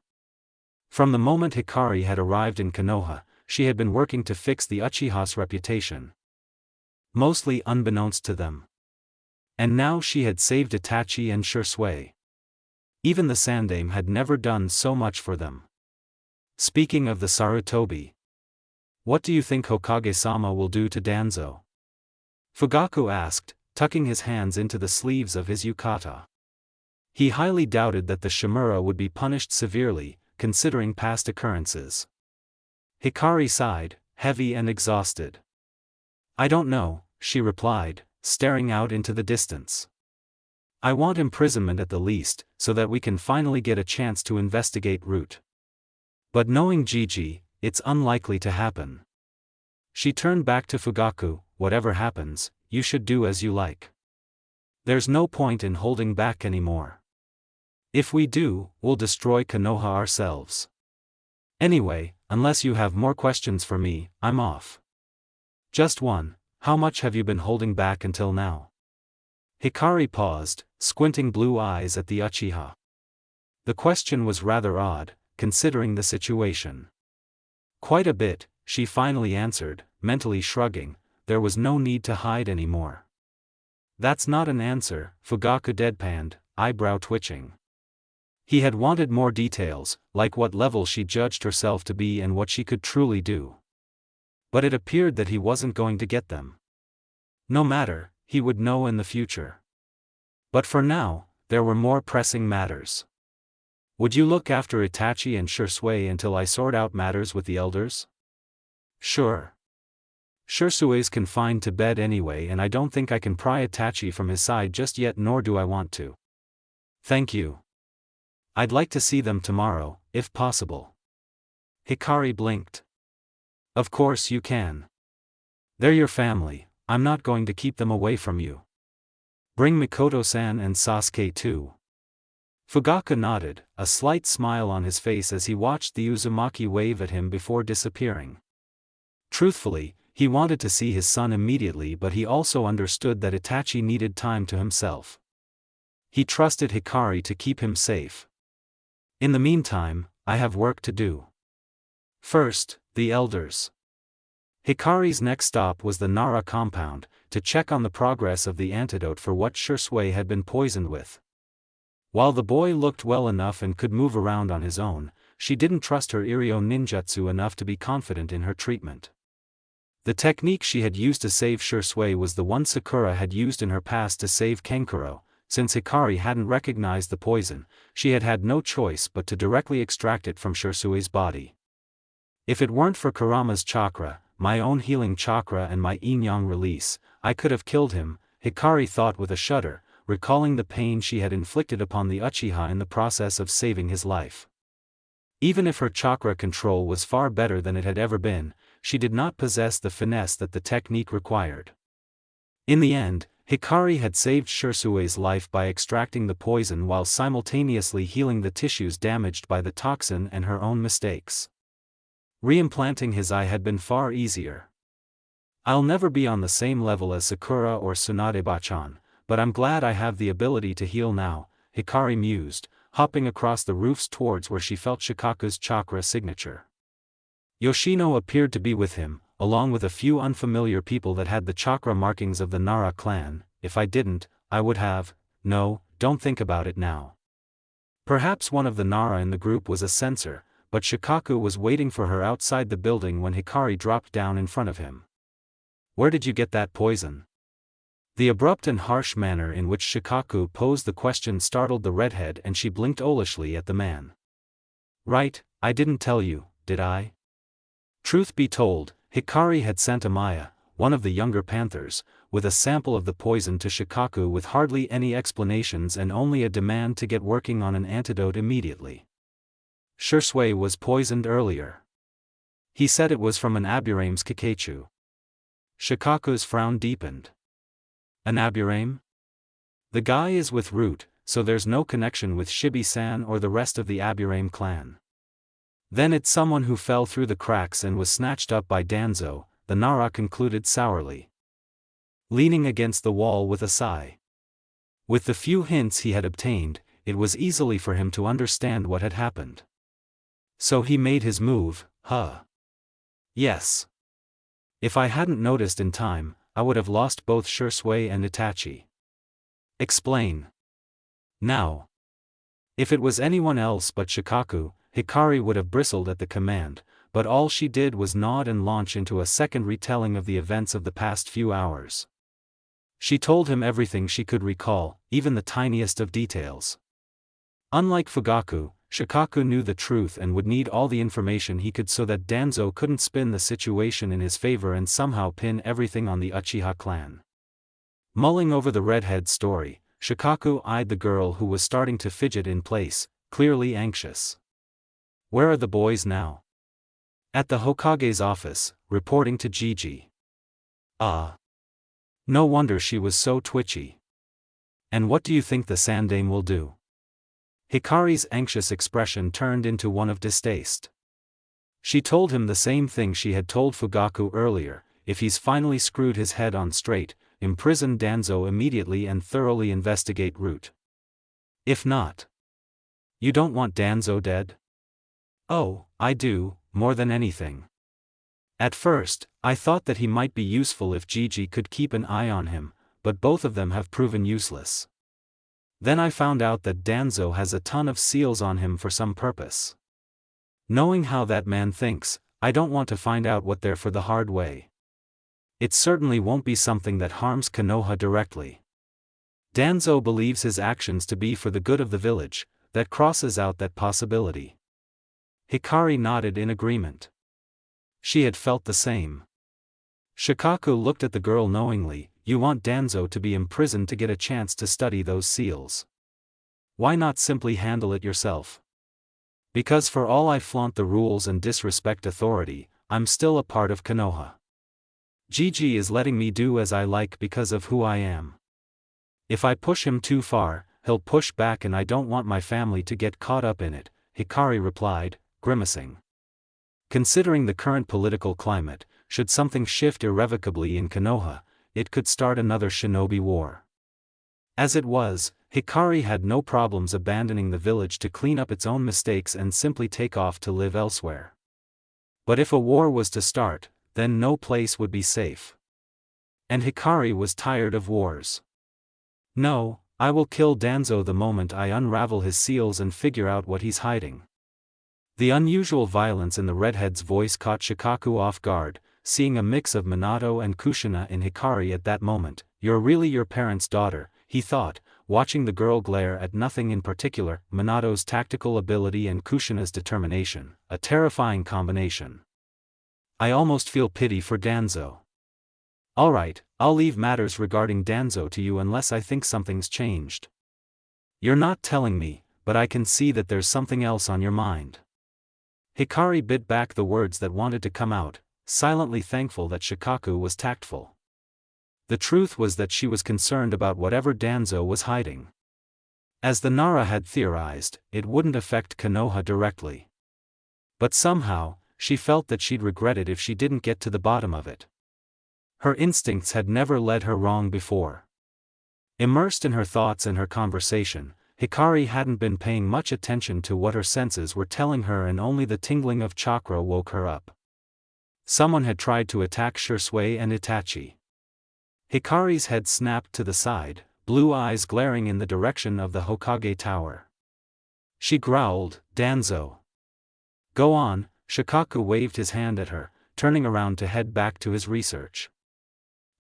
From the moment Hikari had arrived in Konoha, she had been working to fix the Uchiha's reputation. Mostly unbeknownst to them. And now she had saved Itachi and Shisui. Even the Sandaime had never done so much for them. Speaking of the Sarutobi, what do you think Hokage-sama will do to Danzo? Fugaku asked, tucking his hands into the sleeves of his yukata. He highly doubted that the Shimura would be punished severely, considering past occurrences. Hikari sighed, heavy and exhausted. I don't know, she replied, staring out into the distance. I want imprisonment at the least, so that we can finally get a chance to investigate Root. But knowing Gigi, it's unlikely to happen. She turned back to Fugaku, whatever happens, you should do as you like. There's no point in holding back anymore. If we do, we'll destroy Konoha ourselves. Anyway, unless you have more questions for me, I'm off. Just one, how much have you been holding back until now? Hikari paused, squinting blue eyes at the Uchiha. The question was rather odd, considering the situation. Quite a bit, she finally answered, mentally shrugging, there was no need to hide anymore. That's not an answer, Fugaku deadpanned, eyebrow twitching. He had wanted more details, like what level she judged herself to be and what she could truly do. But it appeared that he wasn't going to get them. No matter, he would know in the future. But for now, there were more pressing matters. Would you look after Itachi and Shisui until I sort out matters with the elders? Sure. Shisui's confined to bed anyway, and I don't think I can pry Itachi from his side just yet, nor do I want to. Thank you. I'd like to see them tomorrow, if possible. Hikari blinked. Of course you can. They're your family, I'm not going to keep them away from you. Bring Mikoto-san and Sasuke too. Fugaku nodded, a slight smile on his face as he watched the Uzumaki wave at him before disappearing. Truthfully, he wanted to see his son immediately, but he also understood that Itachi needed time to himself. He trusted Hikari to keep him safe. In the meantime, I have work to do. First, the elders. Hikari's next stop was the Nara compound, to check on the progress of the antidote for what Shisui had been poisoned with. While the boy looked well enough and could move around on his own, she didn't trust her Iryo ninjutsu enough to be confident in her treatment. The technique she had used to save Shisui was the one Sakura had used in her past to save Kenkuro. Since Hikari hadn't recognized the poison, she had had no choice but to directly extract it from Shisui's body. If it weren't for Kurama's chakra, my own healing chakra and my yin-yang release, I could have killed him, Hikari thought with a shudder, recalling the pain she had inflicted upon the Uchiha in the process of saving his life. Even if her chakra control was far better than it had ever been, she did not possess the finesse that the technique required. In the end, Hikari had saved Shisui's life by extracting the poison while simultaneously healing the tissues damaged by the toxin and her own mistakes. Reimplanting his eye had been far easier. I'll never be on the same level as Sakura or Tsunade-bachan, but I'm glad I have the ability to heal now, Hikari mused, hopping across the roofs towards where she felt Shikaku's chakra signature. Yoshino appeared to be with him, along with a few unfamiliar people that had the chakra markings of the Nara clan. If I didn't, I would have. No, don't think about it now. Perhaps one of the Nara in the group was a censor, but Shikaku was waiting for her outside the building when Hikari dropped down in front of him. Where did you get that poison? The abrupt and harsh manner in which Shikaku posed the question startled the redhead, and she blinked owlishly at the man. Right, I didn't tell you, did I? Truth be told, Hikari had sent Amaya, one of the younger panthers, with a sample of the poison to Shikaku with hardly any explanations and only a demand to get working on an antidote immediately. Shisui was poisoned earlier. He said it was from an Aburame's Kakechu. Shikaku's frown deepened. An Aburame? The guy is with Root, so there's no connection with Shibi-san or the rest of the Aburame clan. Then it's someone who fell through the cracks and was snatched up by Danzo, the Nara concluded sourly, leaning against the wall with a sigh. With the few hints he had obtained, it was easily for him to understand what had happened. So he made his move, huh? Yes. If I hadn't noticed in time, I would have lost both Shisui and Itachi. Explain. Now. If it was anyone else but Shikaku, Hikari would have bristled at the command, but all she did was nod and launch into a second retelling of the events of the past few hours. She told him everything she could recall, even the tiniest of details. Unlike Fugaku, Shikaku knew the truth and would need all the information he could so that Danzo couldn't spin the situation in his favor and somehow pin everything on the Uchiha clan. Mulling over the redhead's story, Shikaku eyed the girl who was starting to fidget in place, clearly anxious. Where are the boys now? At the Hokage's office, reporting to Gigi. No wonder she was so twitchy. And what do you think the Sandame will do? Hikari's anxious expression turned into one of distaste. She told him the same thing she had told Fugaku earlier: if he's finally screwed his head on straight, imprison Danzo immediately and thoroughly investigate Root. If not, you don't want Danzo dead? Oh, I do, more than anything. At first, I thought that he might be useful if Gigi could keep an eye on him, but both of them have proven useless. Then I found out that Danzo has a ton of seals on him for some purpose. Knowing how that man thinks, I don't want to find out what they're for the hard way. It certainly won't be something that harms Konoha directly. Danzo believes his actions to be for the good of the village, that crosses out that possibility. Hikari nodded in agreement. She had felt the same. Shikaku looked at the girl knowingly. You want Danzo to be imprisoned to get a chance to study those seals. Why not simply handle it yourself? Because for all I flaunt the rules and disrespect authority, I'm still a part of Konoha. Gigi is letting me do as I like because of who I am. If I push him too far, he'll push back and I don't want my family to get caught up in it, Hikari replied, grimacing. Considering the current political climate, should something shift irrevocably in Konoha, it could start another shinobi war. As it was, Hikari had no problems abandoning the village to clean up its own mistakes and simply take off to live elsewhere. But if a war was to start, then no place would be safe. And Hikari was tired of wars. No, I will kill Danzo the moment I unravel his seals and figure out what he's hiding. The unusual violence in the redhead's voice caught Shikaku off guard, seeing a mix of Minato and Kushina in Hikari at that moment. You're really your parents' daughter, he thought, watching the girl glare at nothing in particular, Minato's tactical ability and Kushina's determination, a terrifying combination. I almost feel pity for Danzo. Alright, I'll leave matters regarding Danzo to you unless I think something's changed. You're not telling me, but I can see that there's something else on your mind. Hikari bit back the words that wanted to come out, silently thankful that Shikaku was tactful. The truth was that she was concerned about whatever Danzo was hiding. As the Nara had theorized, it wouldn't affect Konoha directly. But somehow, she felt that she'd regret it if she didn't get to the bottom of it. Her instincts had never led her wrong before. Immersed in her thoughts and her conversation, Hikari hadn't been paying much attention to what her senses were telling her, and only the tingling of chakra woke her up. Someone had tried to attack Shisui and Itachi. Hikari's head snapped to the side, blue eyes glaring in the direction of the Hokage tower. She growled, Danzo. Go on, Shikaku waved his hand at her, turning around to head back to his research.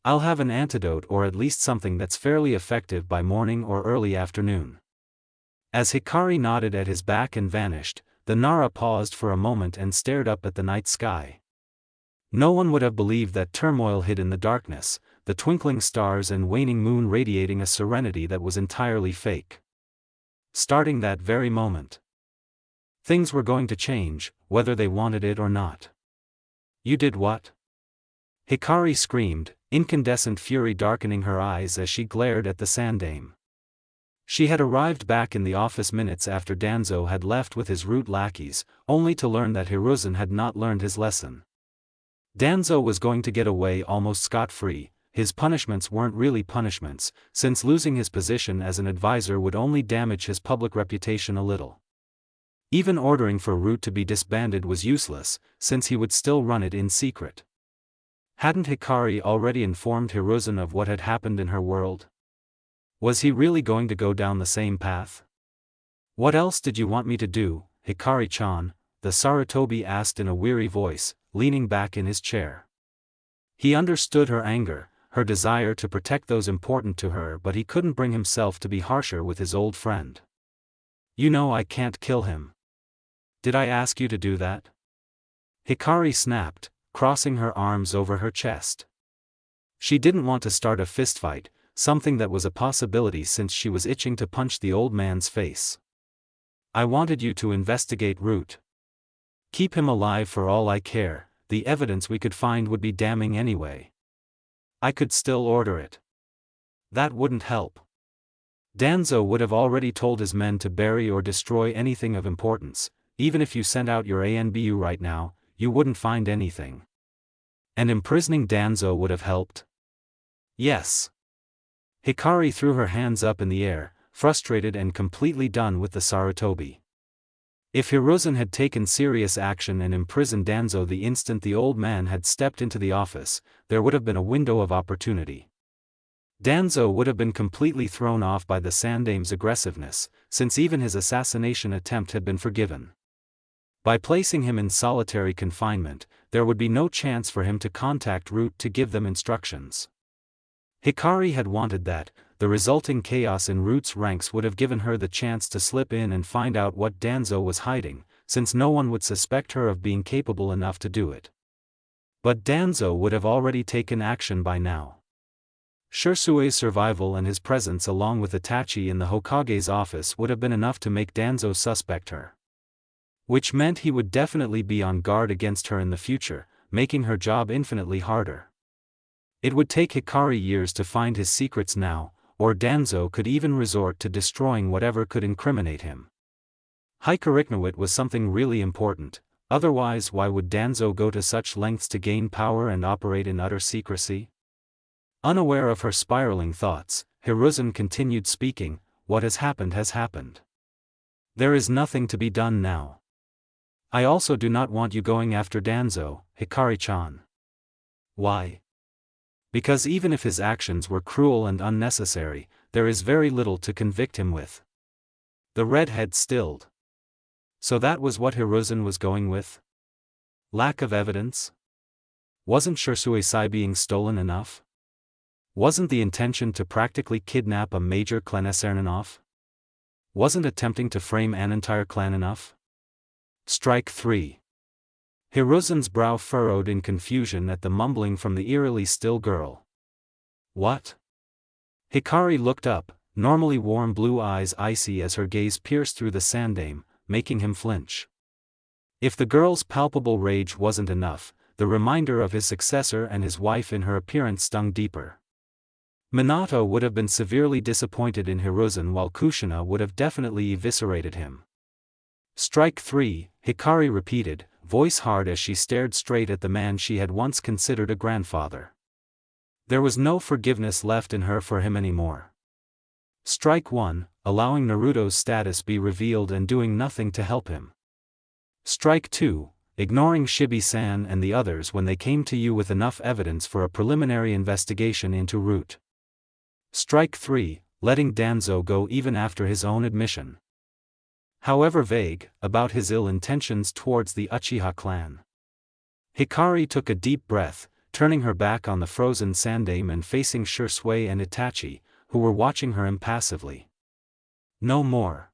I'll have an antidote or at least something that's fairly effective by morning or early afternoon. As Hikari nodded at his back and vanished, the Nara paused for a moment and stared up at the night sky. No one would have believed that turmoil hid in the darkness, the twinkling stars and waning moon radiating a serenity that was entirely fake. Starting that very moment, things were going to change, whether they wanted it or not. You did what? Hikari screamed, incandescent fury darkening her eyes as she glared at the Sandame. She had arrived back in the office minutes after Danzo had left with his rude lackeys, only to learn that Hiruzen had not learned his lesson. Danzo was going to get away almost scot-free. His punishments weren't really punishments, since losing his position as an advisor would only damage his public reputation a little. Even ordering for Root to be disbanded was useless, since he would still run it in secret. Hadn't Hikari already informed Hiruzen of what had happened in her world? Was he really going to go down the same path? What else did you want me to do? Hikari-chan?" the Sarutobi asked in a weary voice, leaning back in his chair. He understood her anger, her desire to protect those important to her, but he couldn't bring himself to be harsher with his old friend. "You know I can't kill him. Did I ask you to do that?" Hikari snapped, crossing her arms over her chest. She didn't want to start a fistfight, something that was a possibility since she was itching to punch the old man's face. "I wanted you to investigate Root. Keep him alive for all I care, the evidence we could find would be damning anyway. I could still order it. That wouldn't help. Danzo would have already told his men to bury or destroy anything of importance. Even if you sent out your ANBU right now, you wouldn't find anything. And imprisoning Danzo would have helped?" "Yes." Hikari threw her hands up in the air, frustrated and completely done with the Sarutobi. If Hiruzen had taken serious action and imprisoned Danzo the instant the old man had stepped into the office, there would have been a window of opportunity. Danzo would have been completely thrown off by the Sandame's aggressiveness, since even his assassination attempt had been forgiven. By placing him in solitary confinement, there would be no chance for him to contact Root to give them instructions. Hikari had wanted that. The resulting chaos in Root's ranks would have given her the chance to slip in and find out what Danzo was hiding, since no one would suspect her of being capable enough to do it. But Danzo would have already taken action by now. Shisui's survival and his presence along with Itachi in the Hokage's office would have been enough to make Danzo suspect her. Which meant he would definitely be on guard against her in the future, making her job infinitely harder. It would take Hikari years to find his secrets now, or Danzo could even resort to destroying whatever could incriminate him. Hikari was something really important, otherwise why would Danzo go to such lengths to gain power and operate in utter secrecy? Unaware of her spiraling thoughts, Hiruzen continued speaking, "What has happened has happened. There is nothing to be done now. I also do not want you going after Danzo, Hikari-chan." "Why?" "Because even if his actions were cruel and unnecessary, there is very little to convict him with." The redhead stilled. So that was what Hiruzen was going with? Lack of evidence? Wasn't Shisui being stolen enough? Wasn't the intention to practically kidnap a major clan enough? Wasn't attempting to frame an entire clan enough? Strike 3. Hiruzen's brow furrowed in confusion at the mumbling from the eerily still girl. "What?" Hikari looked up, normally warm blue eyes icy as her gaze pierced through the Sandame, making him flinch. If the girl's palpable rage wasn't enough, the reminder of his successor and his wife in her appearance stung deeper. Minato would have been severely disappointed in Hiruzen while Kushina would have definitely eviscerated him. Strike 3, Hikari repeated, voice hard as she stared straight at the man she had once considered a grandfather. There was no forgiveness left in her for him anymore. Strike 1, allowing Naruto's status be revealed and doing nothing to help him. Strike 2, ignoring Shibi-san and the others when they came to you with enough evidence for a preliminary investigation into Root. Strike 3, letting Danzo go even after his own admission, however vague, about his ill intentions towards the Uchiha clan. Hikari took a deep breath, turning her back on the frozen Sandame and facing Shisui and Itachi, who were watching her impassively. "No more.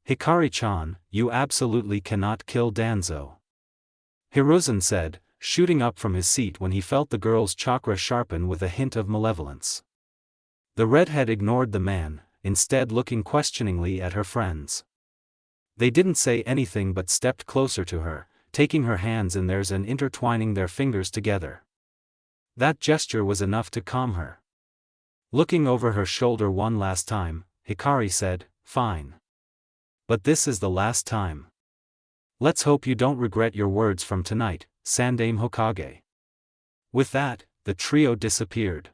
Hikari-chan, you absolutely cannot kill Danzo," Hiruzen said, shooting up from his seat when he felt the girl's chakra sharpen with a hint of malevolence. The redhead ignored the man, instead looking questioningly at her friends. They didn't say anything but stepped closer to her, taking her hands in theirs and intertwining their fingers together. That gesture was enough to calm her. Looking over her shoulder one last time, Hikari said, "Fine. But this is the last time. Let's hope you don't regret your words from tonight, Sandame Hokage." With that, the trio disappeared.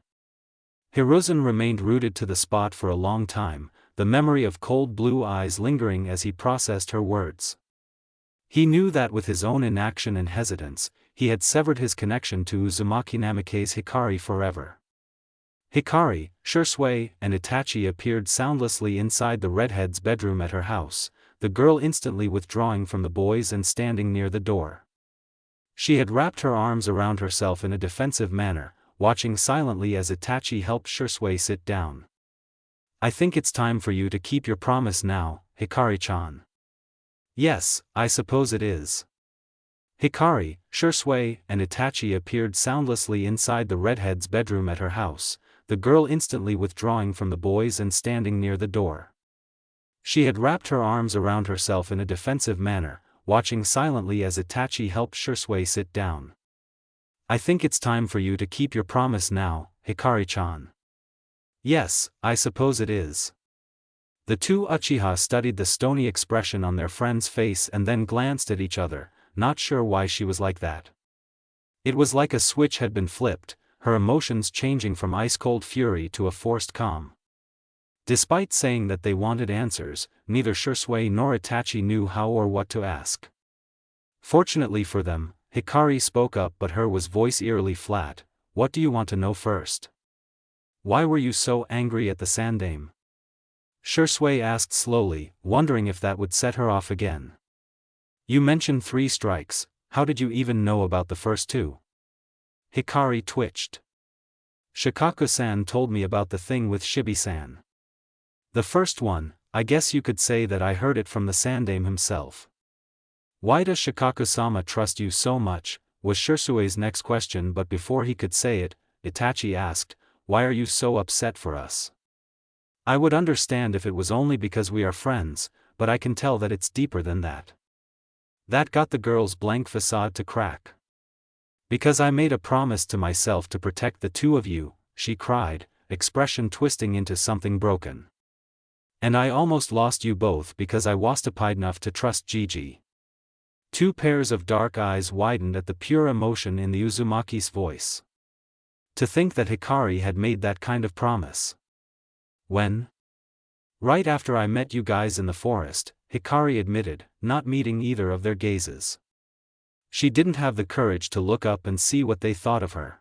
Hiruzen remained rooted to the spot for a long time, the memory of cold blue eyes lingering as he processed her words. He knew that with his own inaction and hesitance, he had severed his connection to Uzumaki Namikaze's Hikari forever. Hikari, Shisui, and Itachi appeared soundlessly inside the redhead's bedroom at her house, the girl instantly withdrawing from the boys and standing near the door. She had wrapped her arms around herself in a defensive manner, watching silently as Itachi helped Shisui sit down. I think it's time for you to keep your promise now, Hikari-chan. Yes, I suppose it is. Hikari, Shisui, and Itachi appeared soundlessly inside the redhead's bedroom at her house, the girl instantly withdrawing from the boys and standing near the door. She had wrapped her arms around herself in a defensive manner, watching silently as Itachi helped Shisui sit down. I think it's time for you to keep your promise now, Hikari-chan. Yes, I suppose it is. The two Uchiha studied the stony expression on their friend's face and then glanced at each other, not sure why she was like that. It was like a switch had been flipped, her emotions changing from ice-cold fury to a forced calm. Despite saying that they wanted answers, neither Shisui nor Itachi knew how or what to ask. Fortunately for them, Hikari spoke up, but her voice eerily flat. What do you want to know first? Why were you so angry at the sandaime? Shisui asked slowly, wondering if that would set her off again. You mentioned 3 strikes, how did you even know about the first 2? Hikari twitched. Shikaku-san told me about the thing with Shibi-san. The first one, I guess you could say that I heard it from the sandaime himself. Why does Shikaku-sama trust you so much, was Shisui's next question, but before he could say it, Itachi asked, why are you so upset for us? I would understand if it was only because we are friends, but I can tell that it's deeper than that. That got the girl's blank facade to crack. Because I made a promise to myself to protect the 2 of you, she cried, expression twisting into something broken. And I almost lost you both because I wasn't enough to trust Gigi. 2 pairs of dark eyes widened at the pure emotion in the Uzumaki's voice. To think that Hikari had made that kind of promise. When? Right after I met you guys in the forest, Hikari admitted, not meeting either of their gazes. She didn't have the courage to look up and see what they thought of her.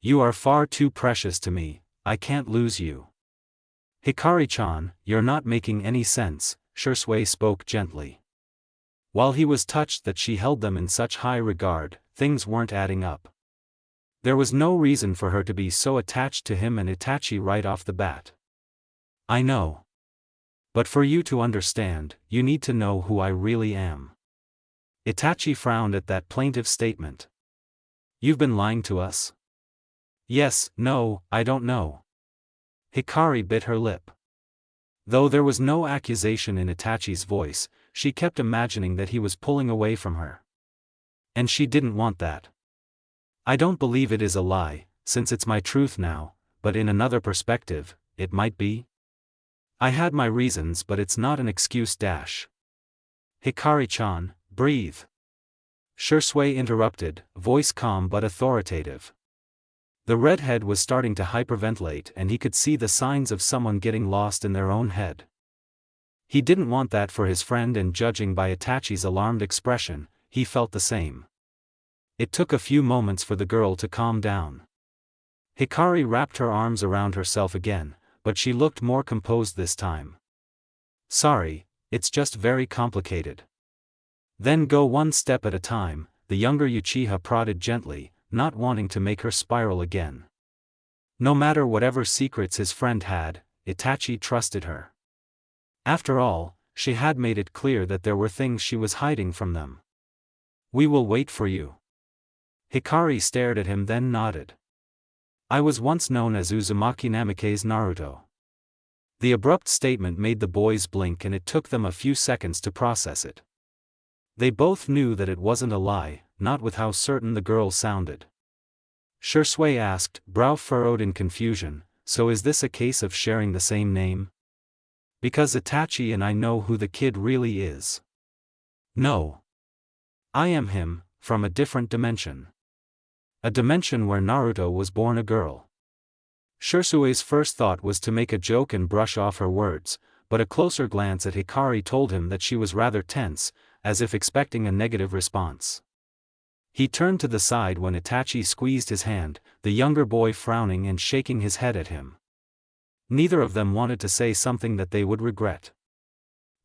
You are far too precious to me, I can't lose you. Hikari-chan, you're not making any sense, Shisui spoke gently. While he was touched that she held them in such high regard, things weren't adding up. There was no reason for her to be so attached to him and Itachi right off the bat. I know. But for you to understand, you need to know who I really am. Itachi frowned at that plaintive statement. You've been lying to us? Yes, no, I don't know. Hikari bit her lip. Though there was no accusation in Itachi's voice, she kept imagining that he was pulling away from her. And she didn't want that. I don't believe it is a lie, since it's my truth now, but in another perspective, it might be. I had my reasons, but it's not an excuse. Hikari-chan, breathe. Shisui interrupted, voice calm but authoritative. The redhead was starting to hyperventilate and he could see the signs of someone getting lost in their own head. He didn't want that for his friend, and judging by Itachi's alarmed expression, he felt the same. It took a few moments for the girl to calm down. Hikari wrapped her arms around herself again, but she looked more composed this time. Sorry, it's just very complicated. Then go one step at a time, the younger Uchiha prodded gently, not wanting to make her spiral again. No matter whatever secrets his friend had, Itachi trusted her. After all, she had made it clear that there were things she was hiding from them. We will wait for you. Hikari stared at him then nodded. I was once known as Uzumaki Namikaze Naruto. The abrupt statement made the boys blink and it took them a few seconds to process it. They both knew that it wasn't a lie, not with how certain the girl sounded. Shisui asked, brow furrowed in confusion, so is this a case of sharing the same name? Because Itachi and I know who the kid really is. No. I am him, from a different dimension. A dimension where Naruto was born a girl. Shisui's first thought was to make a joke and brush off her words, but a closer glance at Hikari told him that she was rather tense, as if expecting a negative response. He turned to the side when Itachi squeezed his hand, the younger boy frowning and shaking his head at him. Neither of them wanted to say something that they would regret.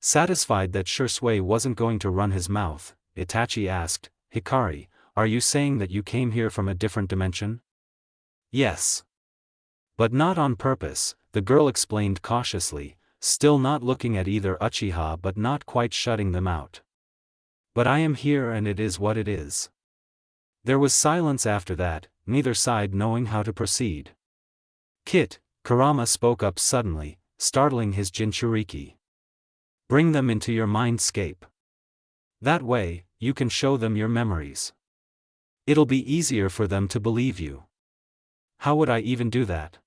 Satisfied that Shisui wasn't going to run his mouth, Itachi asked, Hikari, are you saying that you came here from a different dimension? Yes. But not on purpose, the girl explained cautiously, still not looking at either Uchiha but not quite shutting them out. But I am here and it is what it is. There was silence after that, neither side knowing how to proceed. Kit, Kurama spoke up suddenly, startling his Jinchuriki. Bring them into your mindscape. That way, you can show them your memories. It'll be easier for them to believe you. How would I even do that?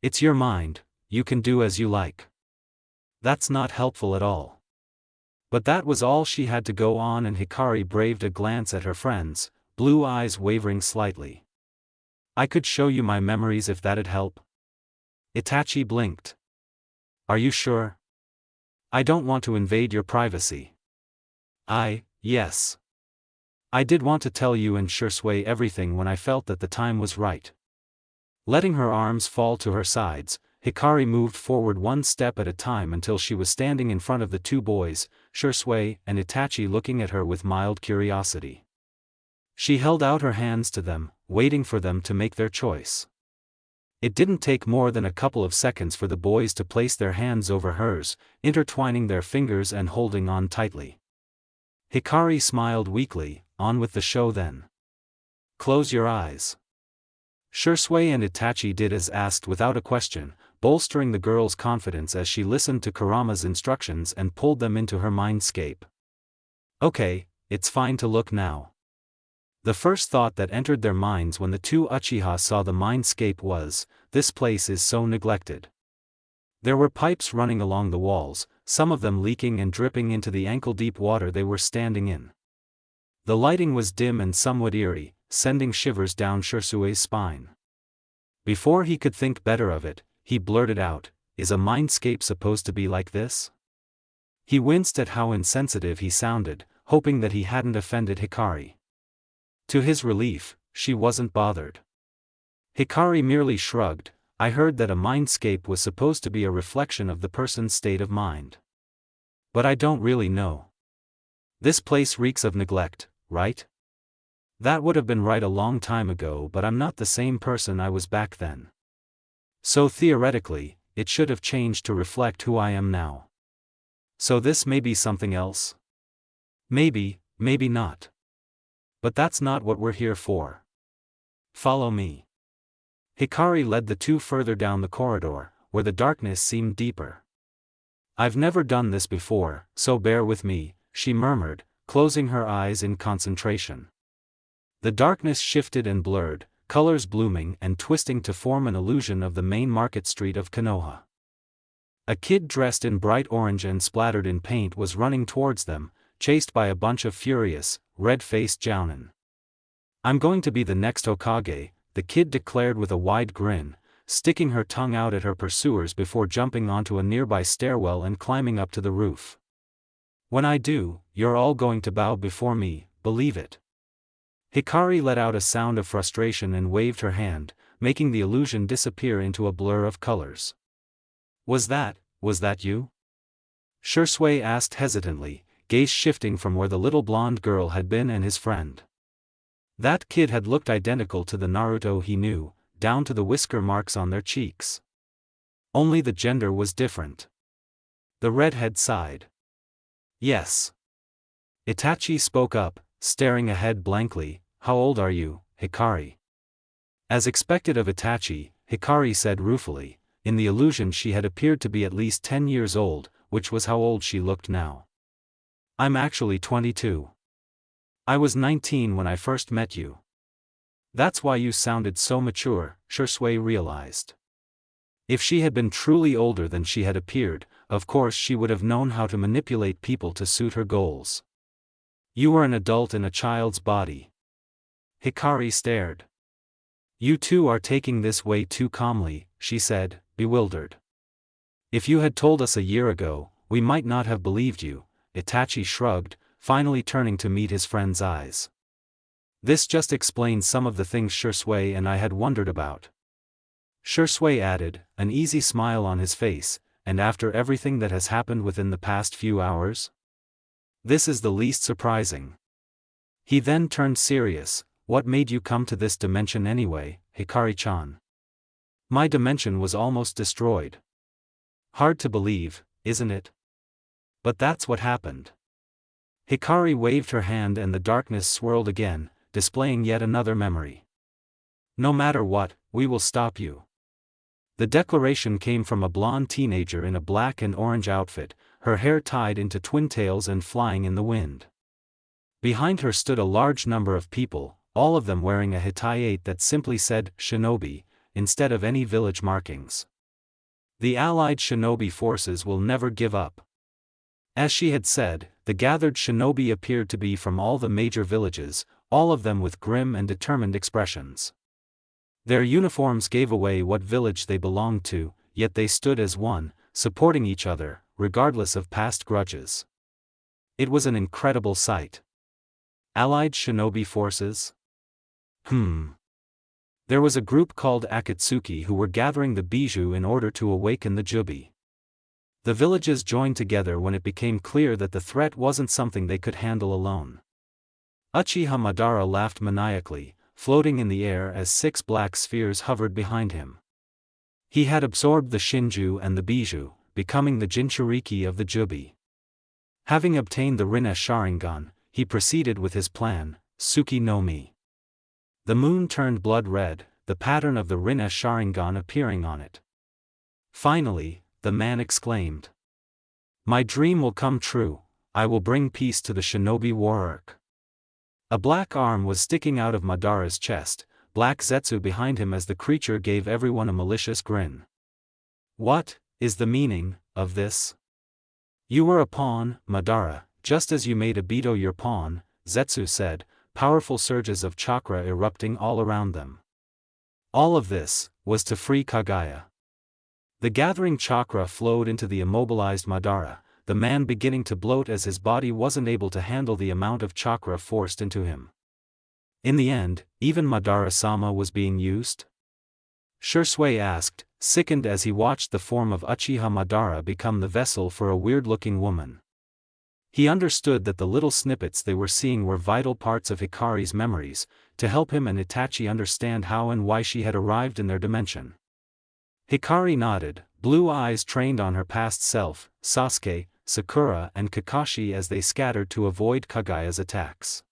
It's your mind, you can do as you like. That's not helpful at all. But that was all she had to go on, and Hikari braved a glance at her friends, blue eyes wavering slightly. I could show you my memories if that'd help. Itachi blinked. Are you sure? I don't want to invade your privacy. Yes. I did want to tell you and Shisui everything when I felt that the time was right. Letting her arms fall to her sides, Hikari moved forward one step at a time until she was standing in front of the two boys, Shisui and Itachi, looking at her with mild curiosity. She held out her hands to them, waiting for them to make their choice. It didn't take more than a couple of seconds for the boys to place their hands over hers, intertwining their fingers and holding on tightly. Hikari smiled weakly. On with the show then. Close your eyes. Shisui and Itachi did as asked without a question, bolstering the girl's confidence as she listened to Kurama's instructions and pulled them into her mindscape. Okay, it's fine to look now. The first thought that entered their minds when the two Uchiha saw the mindscape was, this place is so neglected. There were pipes running along the walls, some of them leaking and dripping into the ankle-deep water they were standing in. The lighting was dim and somewhat eerie, sending shivers down Shisui's spine. Before he could think better of it, he blurted out, "Is a mindscape supposed to be like this?" He winced at how insensitive he sounded, hoping that he hadn't offended Hikari. To his relief, she wasn't bothered. Hikari merely shrugged. I heard that a mindscape was supposed to be a reflection of the person's state of mind. But I don't really know. This place reeks of neglect, right? That would have been right a long time ago, but I'm not the same person I was back then. So theoretically, it should have changed to reflect who I am now. So this may be something else? Maybe, maybe not. But that's not what we're here for. Follow me. Hikari led the two further down the corridor, where the darkness seemed deeper. I've never done this before, so bear with me, she murmured, closing her eyes in concentration. The darkness shifted and blurred, colors blooming and twisting to form an illusion of the main market street of Konoha. A kid dressed in bright orange and splattered in paint was running towards them, chased by a bunch of furious, red-faced jounin. I'm going to be the next Hokage, the kid declared with a wide grin, sticking her tongue out at her pursuers before jumping onto a nearby stairwell and climbing up to the roof. When I do, you're all going to bow before me, believe it. Hikari let out a sound of frustration and waved her hand, making the illusion disappear into a blur of colors. Was that you? Shisui asked hesitantly, gaze shifting from where the little blonde girl had been and his friend. That kid had looked identical to the Naruto he knew, down to the whisker marks on their cheeks. Only the gender was different. The redhead sighed. Yes. Itachi spoke up, staring ahead blankly. How old are you, Hikari? As expected of Itachi, Hikari said ruefully. In the illusion she had appeared to be at least 10 years old, which was how old she looked now. I'm actually 22. I was 19 when I first met you. That's why you sounded so mature, Shisui realized. If she had been truly older than she had appeared, of course she would have known how to manipulate people to suit her goals. You were an adult in a child's body. Hikari stared. You two are taking this way too calmly, she said, bewildered. If you had told us a year ago, we might not have believed you, Itachi shrugged, finally turning to meet his friend's eyes. This just explains some of the things Shisui and I had wondered about. Shisui added, an easy smile on his face, and after everything that has happened within the past few hours? This is the least surprising. He then turned serious. What made you come to this dimension anyway, Hikari-chan? My dimension was almost destroyed. Hard to believe, isn't it? But that's what happened. Hikari waved her hand and the darkness swirled again, displaying yet another memory. No matter what, we will stop you. The declaration came from a blonde teenager in a black and orange outfit, her hair tied into twin tails and flying in the wind. Behind her stood a large number of people, all of them wearing a hitachi that simply said, Shinobi, instead of any village markings. The allied shinobi forces will never give up. As she had said, the gathered shinobi appeared to be from all the major villages, all of them with grim and determined expressions. Their uniforms gave away what village they belonged to, yet they stood as one, supporting each other, regardless of past grudges. It was an incredible sight. Allied shinobi forces? There was a group called Akatsuki who were gathering the bijou in order to awaken the Jubi. The villages joined together when it became clear that the threat wasn't something they could handle alone. Uchiha Madara laughed maniacally, floating in the air as 6 black spheres hovered behind him. He had absorbed the Shinju and the bijou, becoming the Jinchuriki of the Jubi. Having obtained the Rinne Sharingan, he proceeded with his plan, Tsuki no Mi. The moon turned blood red, the pattern of the Rinne Sharingan appearing on it. Finally, the man exclaimed. My dream will come true, I will bring peace to the shinobi war arc. A black arm was sticking out of Madara's chest, black Zetsu behind him as the creature gave everyone a malicious grin. What is the meaning of this? You were a pawn, Madara, just as you made Obito your pawn, Zetsu said, powerful surges of chakra erupting all around them. All of this was to free Kaguya. The gathering chakra flowed into the immobilized Madara, the man beginning to bloat as his body wasn't able to handle the amount of chakra forced into him. In the end, even Madara-sama was being used? Shisui asked, sickened as he watched the form of Uchiha Madara become the vessel for a weird-looking woman. He understood that the little snippets they were seeing were vital parts of Hikari's memories, to help him and Itachi understand how and why she had arrived in their dimension. Hikari nodded, blue eyes trained on her past self, Sasuke, Sakura and Kakashi as they scattered to avoid Kaguya's attacks.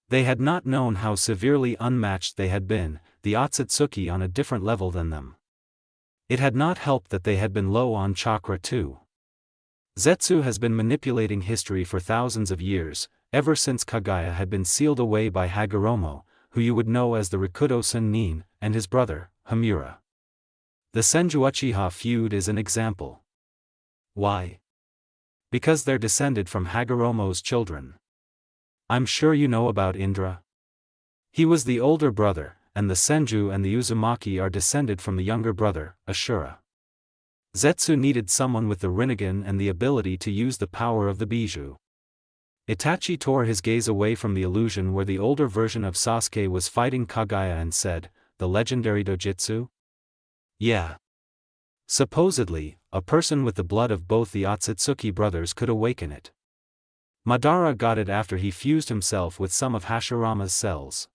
They had not known how severely unmatched they had been, the Otsutsuki on a different level than them. It had not helped that they had been low on chakra too. Zetsu has been manipulating history for thousands of years, ever since Kaguya had been sealed away by Hagoromo, who you would know as the Rikudo Sennin, and his brother, Hamura. The Senju Uchiha feud is an example. Why? Because they're descended from Hagoromo's children. I'm sure you know about Indra. He was the older brother, and the Senju and the Uzumaki are descended from the younger brother, Ashura. Zetsu needed someone with the Rinnegan and the ability to use the power of the bijou. Itachi tore his gaze away from the illusion where the older version of Sasuke was fighting Kaguya and said, the legendary dojutsu? Yeah. Supposedly, a person with the blood of both the Otsutsuki brothers could awaken it. Madara got it after he fused himself with some of Hashirama's cells.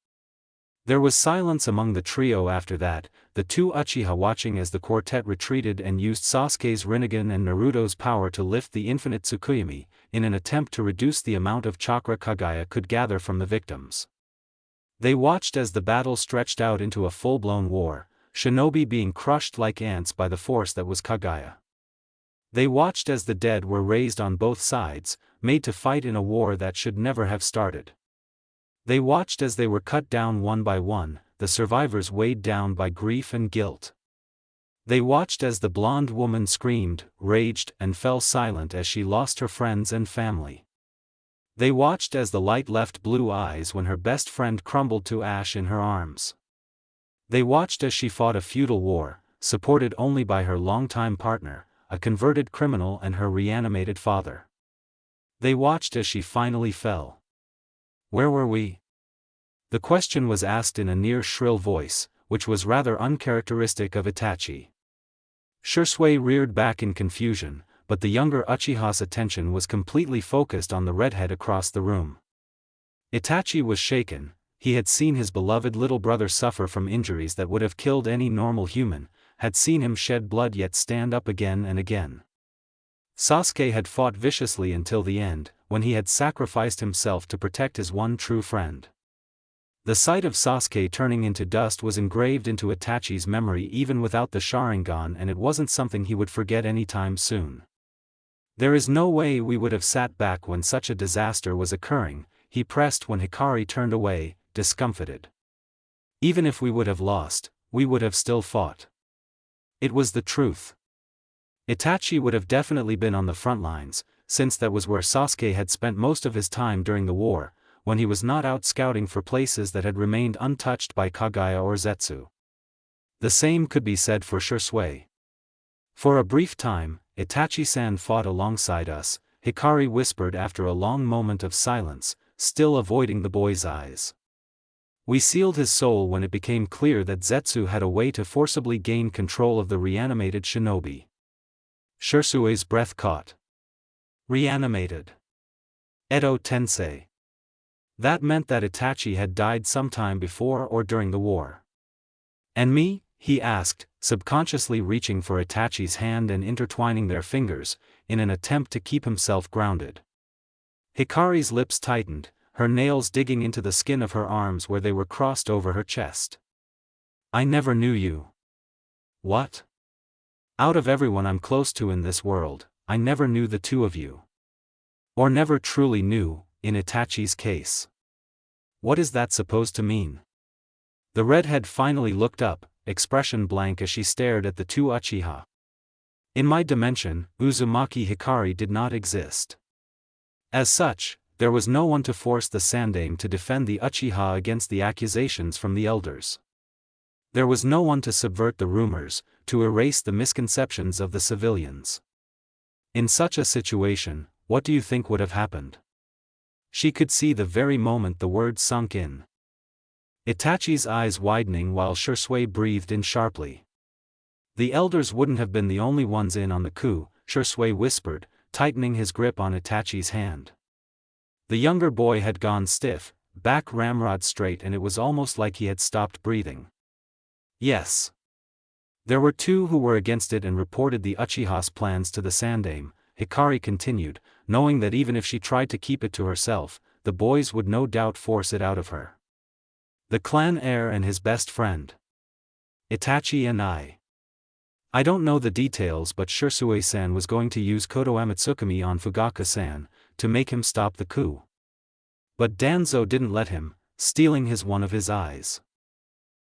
There was silence among the trio after that, the two Uchiha watching as the quartet retreated and used Sasuke's Rinnegan and Naruto's power to lift the infinite Tsukuyomi, in an attempt to reduce the amount of chakra Kaguya could gather from the victims. They watched as the battle stretched out into a full-blown war, shinobi being crushed like ants by the force that was Kaguya. They watched as the dead were raised on both sides, made to fight in a war that should never have started. They watched as they were cut down one by one, the survivors weighed down by grief and guilt. They watched as the blonde woman screamed, raged, and fell silent as she lost her friends and family. They watched as the light left blue eyes when her best friend crumbled to ash in her arms. They watched as she fought a futile war, supported only by her longtime partner, a converted criminal and her reanimated father. They watched as she finally fell. Where were we? The question was asked in a near shrill voice, which was rather uncharacteristic of Itachi. Shisui reared back in confusion, but the younger Uchiha's attention was completely focused on the redhead across the room. Itachi was shaken. He had seen his beloved little brother suffer from injuries that would have killed any normal human, had seen him shed blood yet stand up again and again. Sasuke had fought viciously until the end, when he had sacrificed himself to protect his one true friend. The sight of Sasuke turning into dust was engraved into Itachi's memory even without the Sharingan, and it wasn't something he would forget anytime soon. There is no way we would have sat back when such a disaster was occurring, he pressed when Hikari turned away, discomfited. Even if we would have lost, we would have still fought. It was the truth. Itachi would have definitely been on the front lines, since that was where Sasuke had spent most of his time during the war, when he was not out scouting for places that had remained untouched by Kaguya or Zetsu. The same could be said for Shisui. For a brief time, Itachi-san fought alongside us, Hikari whispered after a long moment of silence, still avoiding the boy's eyes. We sealed his soul when it became clear that Zetsu had a way to forcibly gain control of the reanimated shinobi. Shisui's breath caught. Reanimated. Edo Tensei. That meant that Itachi had died sometime before or during the war. And me? He asked, subconsciously reaching for Itachi's hand and intertwining their fingers, in an attempt to keep himself grounded. Hikari's lips tightened, her nails digging into the skin of her arms where they were crossed over her chest. I never knew you. What? Out of everyone I'm close to in this world, I never knew the two of you. Or never truly knew, in Itachi's case. What is that supposed to mean? The redhead finally looked up, expression blank as she stared at the two Uchiha. In my dimension, Uzumaki Hikari did not exist. As such, there was no one to force the Sandaime to defend the Uchiha against the accusations from the elders. There was no one to subvert the rumors, to erase the misconceptions of the civilians. In such a situation, what do you think would have happened? She could see the very moment the words sunk in. Itachi's eyes widening while Shisui breathed in sharply. The elders wouldn't have been the only ones in on the coup, Shisui whispered, tightening his grip on Itachi's hand. The younger boy had gone stiff, back ramrod straight, and it was almost like he had stopped breathing. Yes. There were two who were against it and reported the Uchiha's plans to the Sandaime, Hikari continued, knowing that even if she tried to keep it to herself, the boys would no doubt force it out of her. The clan heir and his best friend. Itachi and I. I don't know the details, but Shisui-san was going to use Kotoa Mitsukami on Fugaka-san, to make him stop the coup. But Danzo didn't let him, stealing one of his eyes.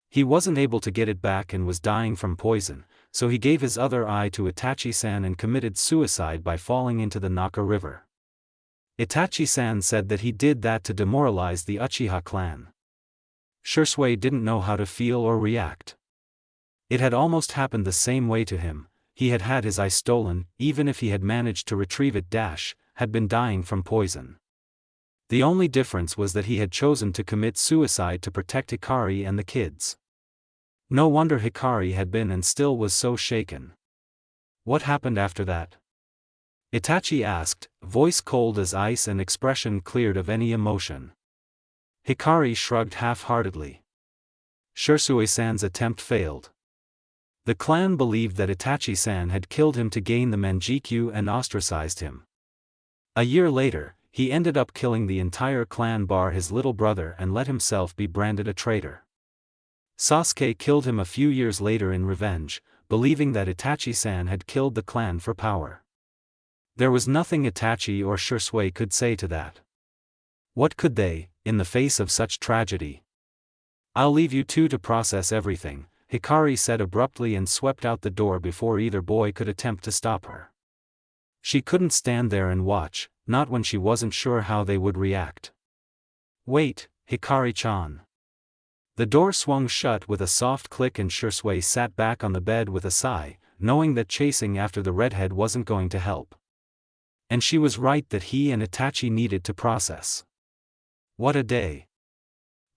He wasn't able to get it back and was dying from poison, so he gave his other eye to Itachi-san and committed suicide by falling into the Naka River. Itachi-san said that he did that to demoralize the Uchiha clan. Shisui didn't know how to feel or react. It had almost happened the same way to him. He had had his eye stolen, even if he had managed to retrieve it, had been dying from poison. The only difference was that he had chosen to commit suicide to protect Hikari and the kids. No wonder Hikari had been and still was so shaken. What happened after that? Itachi asked, voice cold as ice and expression cleared of any emotion. Hikari shrugged half-heartedly. Shisui-san's attempt failed. The clan believed that Itachi-san had killed him to gain the Manjikyu and ostracized him. A year later, he ended up killing the entire clan bar his little brother and let himself be branded a traitor. Sasuke killed him a few years later in revenge, believing that Itachi-san had killed the clan for power. There was nothing Itachi or Shisui could say to that. What could they, in the face of such tragedy? I'll leave you two to process everything, Hikari said abruptly and swept out the door before either boy could attempt to stop her. She couldn't stand there and watch, not when she wasn't sure how they would react. Wait, Hikari-chan. The door swung shut with a soft click and Shisui sat back on the bed with a sigh, knowing that chasing after the redhead wasn't going to help. And she was right that he and Itachi needed to process. What a day.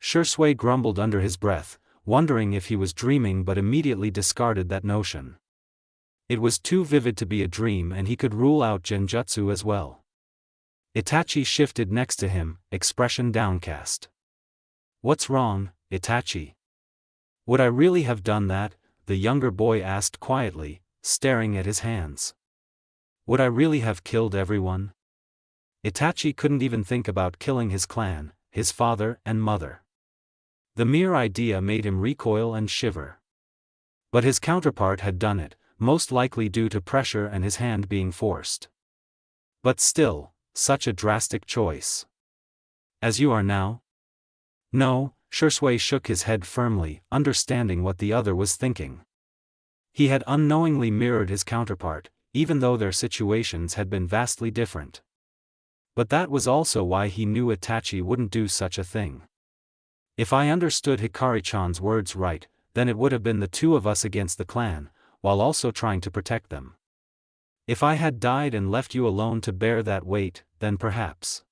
Shisui grumbled under his breath, wondering if he was dreaming, but immediately discarded that notion. It was too vivid to be a dream, and he could rule out genjutsu as well. Itachi shifted next to him, expression downcast. "What's wrong, Itachi? Would I really have done that?" the younger boy asked quietly, staring at his hands. "Would I really have killed everyone?" Itachi couldn't even think about killing his clan, his father and mother. The mere idea made him recoil and shiver. But his counterpart had done it, most likely due to pressure and his hand being forced. But still, such a drastic choice. "As you are now?" "No," Shisui shook his head firmly, understanding what the other was thinking. He had unknowingly mirrored his counterpart, even though their situations had been vastly different. But that was also why he knew Itachi wouldn't do such a thing. "If I understood Hikari-chan's words right, then it would have been the two of us against the clan, while also trying to protect them. If I had died and left you alone to bear that weight, then perhaps."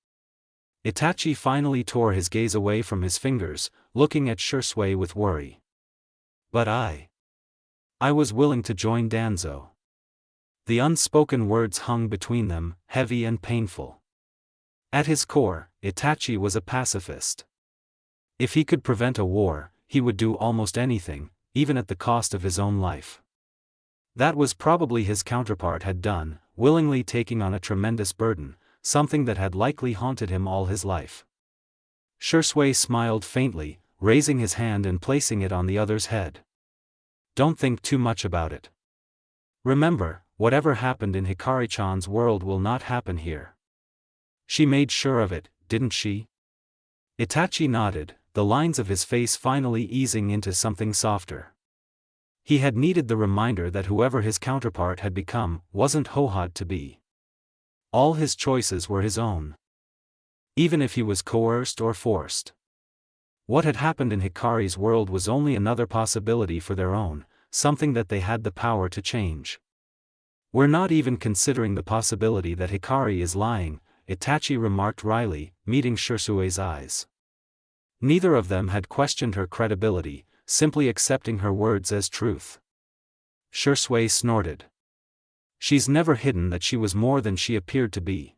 Itachi finally tore his gaze away from his fingers, looking at Shisui with worry. "But I was willing to join Danzo." The unspoken words hung between them, heavy and painful. At his core, Itachi was a pacifist. If he could prevent a war, he would do almost anything, even at the cost of his own life. That was probably his counterpart had done, willingly taking on a tremendous burden, something that had likely haunted him all his life. Shisui smiled faintly, raising his hand and placing it on the other's head. "Don't think too much about it. Remember, whatever happened in Hikari-chan's world will not happen here. She made sure of it, didn't she?" Itachi nodded, the lines of his face finally easing into something softer. He had needed the reminder that whoever his counterpart had become, wasn't Hokage to be. All his choices were his own. Even if he was coerced or forced. What had happened in Hikari's world was only another possibility for their own, something that they had the power to change. "We're not even considering the possibility that Hikari is lying," Itachi remarked wryly, meeting Shisui's eyes. Neither of them had questioned her credibility, simply accepting her words as truth. Shisui snorted. "She's never hidden that she was more than she appeared to be.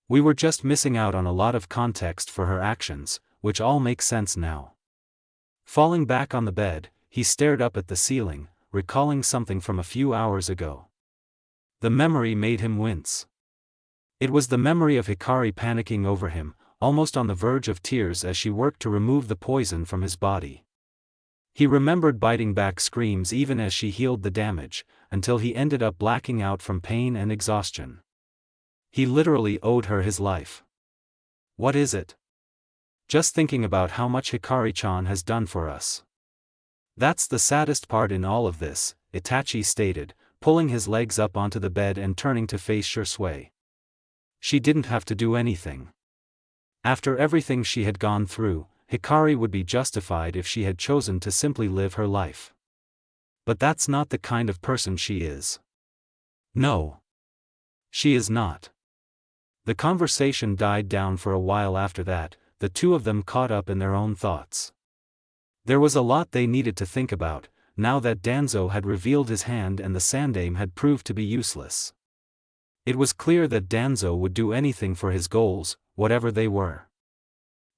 We were just missing out on a lot of context for her actions, which all make sense now." Falling back on the bed, he stared up at the ceiling, recalling something from a few hours ago. The memory made him wince. It was the memory of Hikari panicking over him, almost on the verge of tears as she worked to remove the poison from his body. He remembered biting back screams even as she healed the damage, until he ended up blacking out from pain and exhaustion. He literally owed her his life. "What is it?" "Just thinking about how much Hikari-chan has done for us. That's the saddest part in all of this," Itachi stated, pulling his legs up onto the bed and turning to face Shisui. "She didn't have to do anything. After everything she had gone through, Hikari would be justified if she had chosen to simply live her life. But that's not the kind of person she is. No. She is not." The conversation died down for a while after that, the two of them caught up in their own thoughts. There was a lot they needed to think about, now that Danzo had revealed his hand and the Sandaime had proved to be useless. It was clear that Danzo would do anything for his goals, whatever they were.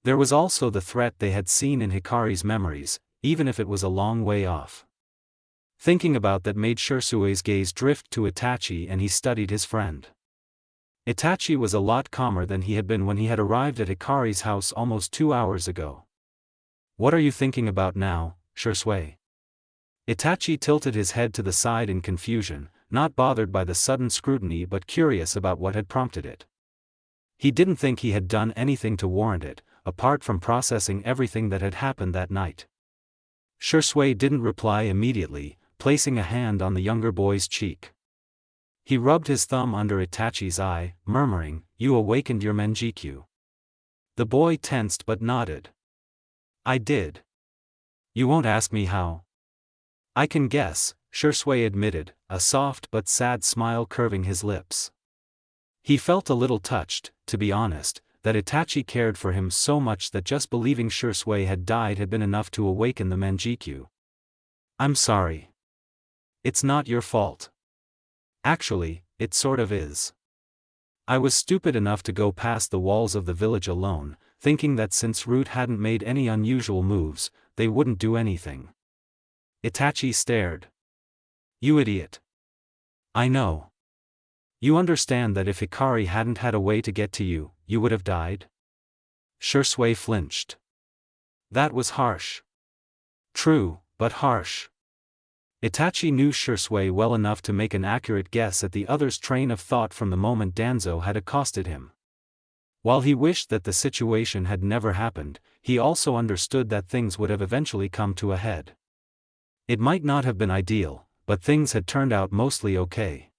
There was also the threat they had seen in Hikari's memories, even if it was a long way off. Thinking about that made Shisui's gaze drift to Itachi, and he studied his friend. Itachi was a lot calmer than he had been when he had arrived at Hikari's house almost 2 hours ago. "What are you thinking about now, Shisui?" Itachi tilted his head to the side in confusion, not bothered by the sudden scrutiny but curious about what had prompted it. He didn't think he had done anything to warrant it, apart from processing everything that had happened that night. Shisui didn't reply immediately, placing a hand on the younger boy's cheek. He rubbed his thumb under Itachi's eye, murmuring, "You awakened your Menjikyu." The boy tensed but nodded. "I did. You won't ask me how?" "I can guess," Shisui admitted, a soft but sad smile curving his lips. He felt a little touched, to be honest, that Itachi cared for him so much that just believing Shisui had died had been enough to awaken the Menjikyu. "I'm sorry. It's not your fault." Actually, it sort of is. I was stupid enough to go past the walls of the village alone, thinking that since Root hadn't made any unusual moves, they wouldn't do anything. Itachi stared. You idiot. I know. You understand that if Hikari hadn't had a way to get to you, you would have died? Shisui flinched. That was harsh. True, but harsh. Itachi knew Shisui well enough to make an accurate guess at the other's train of thought from the moment Danzo had accosted him. While he wished that the situation had never happened, he also understood that things would have eventually come to a head. It might not have been ideal, but things had turned out mostly okay.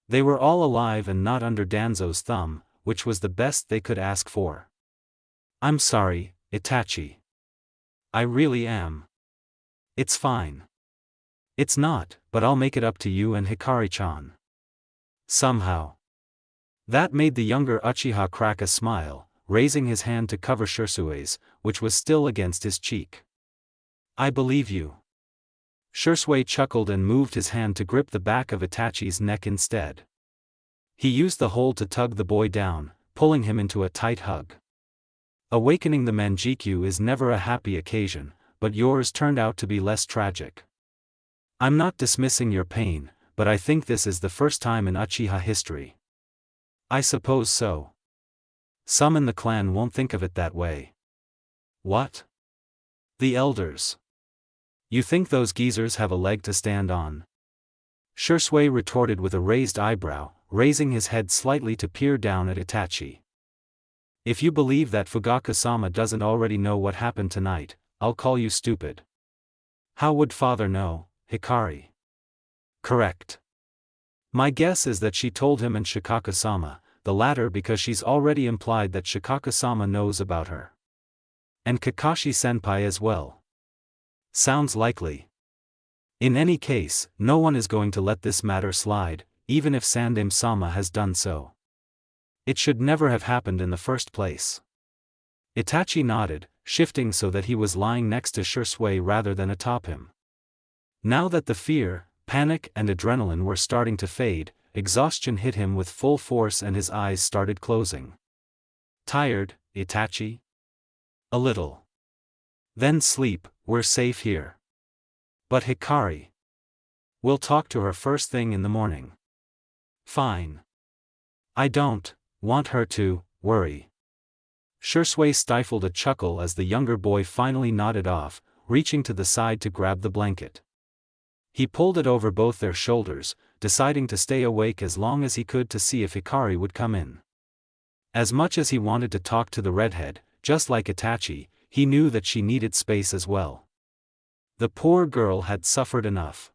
They were all alive and not under Danzo's thumb, which was the best they could ask for. I'm sorry, Itachi. I really am. It's fine. It's not, but I'll make it up to you and Hikari-chan. Somehow. That made the younger Uchiha crack a smile, raising his hand to cover Shisui's, which was still against his cheek. I believe you. Shisui chuckled and moved his hand to grip the back of Itachi's neck instead. He used the hold to tug the boy down, pulling him into a tight hug. Awakening the Manjikyu is never a happy occasion, but yours turned out to be less tragic. I'm not dismissing your pain, but I think this is the first time in Uchiha history. I suppose so. Some in the clan won't think of it that way. What? The elders. You think those geezers have a leg to stand on? Shisui retorted with a raised eyebrow, raising his head slightly to peer down at Itachi. If you believe that Fugaku-sama doesn't already know what happened tonight, I'll call you stupid. How would father know, Hikari? Correct. My guess is that she told him and Shikaku-sama, the latter because she's already implied that Shikaku-sama knows about her. And Kakashi-senpai as well. Sounds likely. In any case, no one is going to let this matter slide, even if Sandame-sama has done so. It should never have happened in the first place. Itachi nodded, shifting so that he was lying next to Shisui rather than atop him. Now that the fear, panic and adrenaline were starting to fade, exhaustion hit him with full force and his eyes started closing. Tired, Itachi? A little. Then sleep, we're safe here. But Hikari. We'll talk to her first thing in the morning. Fine. I don't want her to worry. Shisui stifled a chuckle as the younger boy finally nodded off, reaching to the side to grab the blanket. He pulled it over both their shoulders, deciding to stay awake as long as he could to see if Hikari would come in. As much as he wanted to talk to the redhead, just like Itachi, he knew that she needed space as well. The poor girl had suffered enough.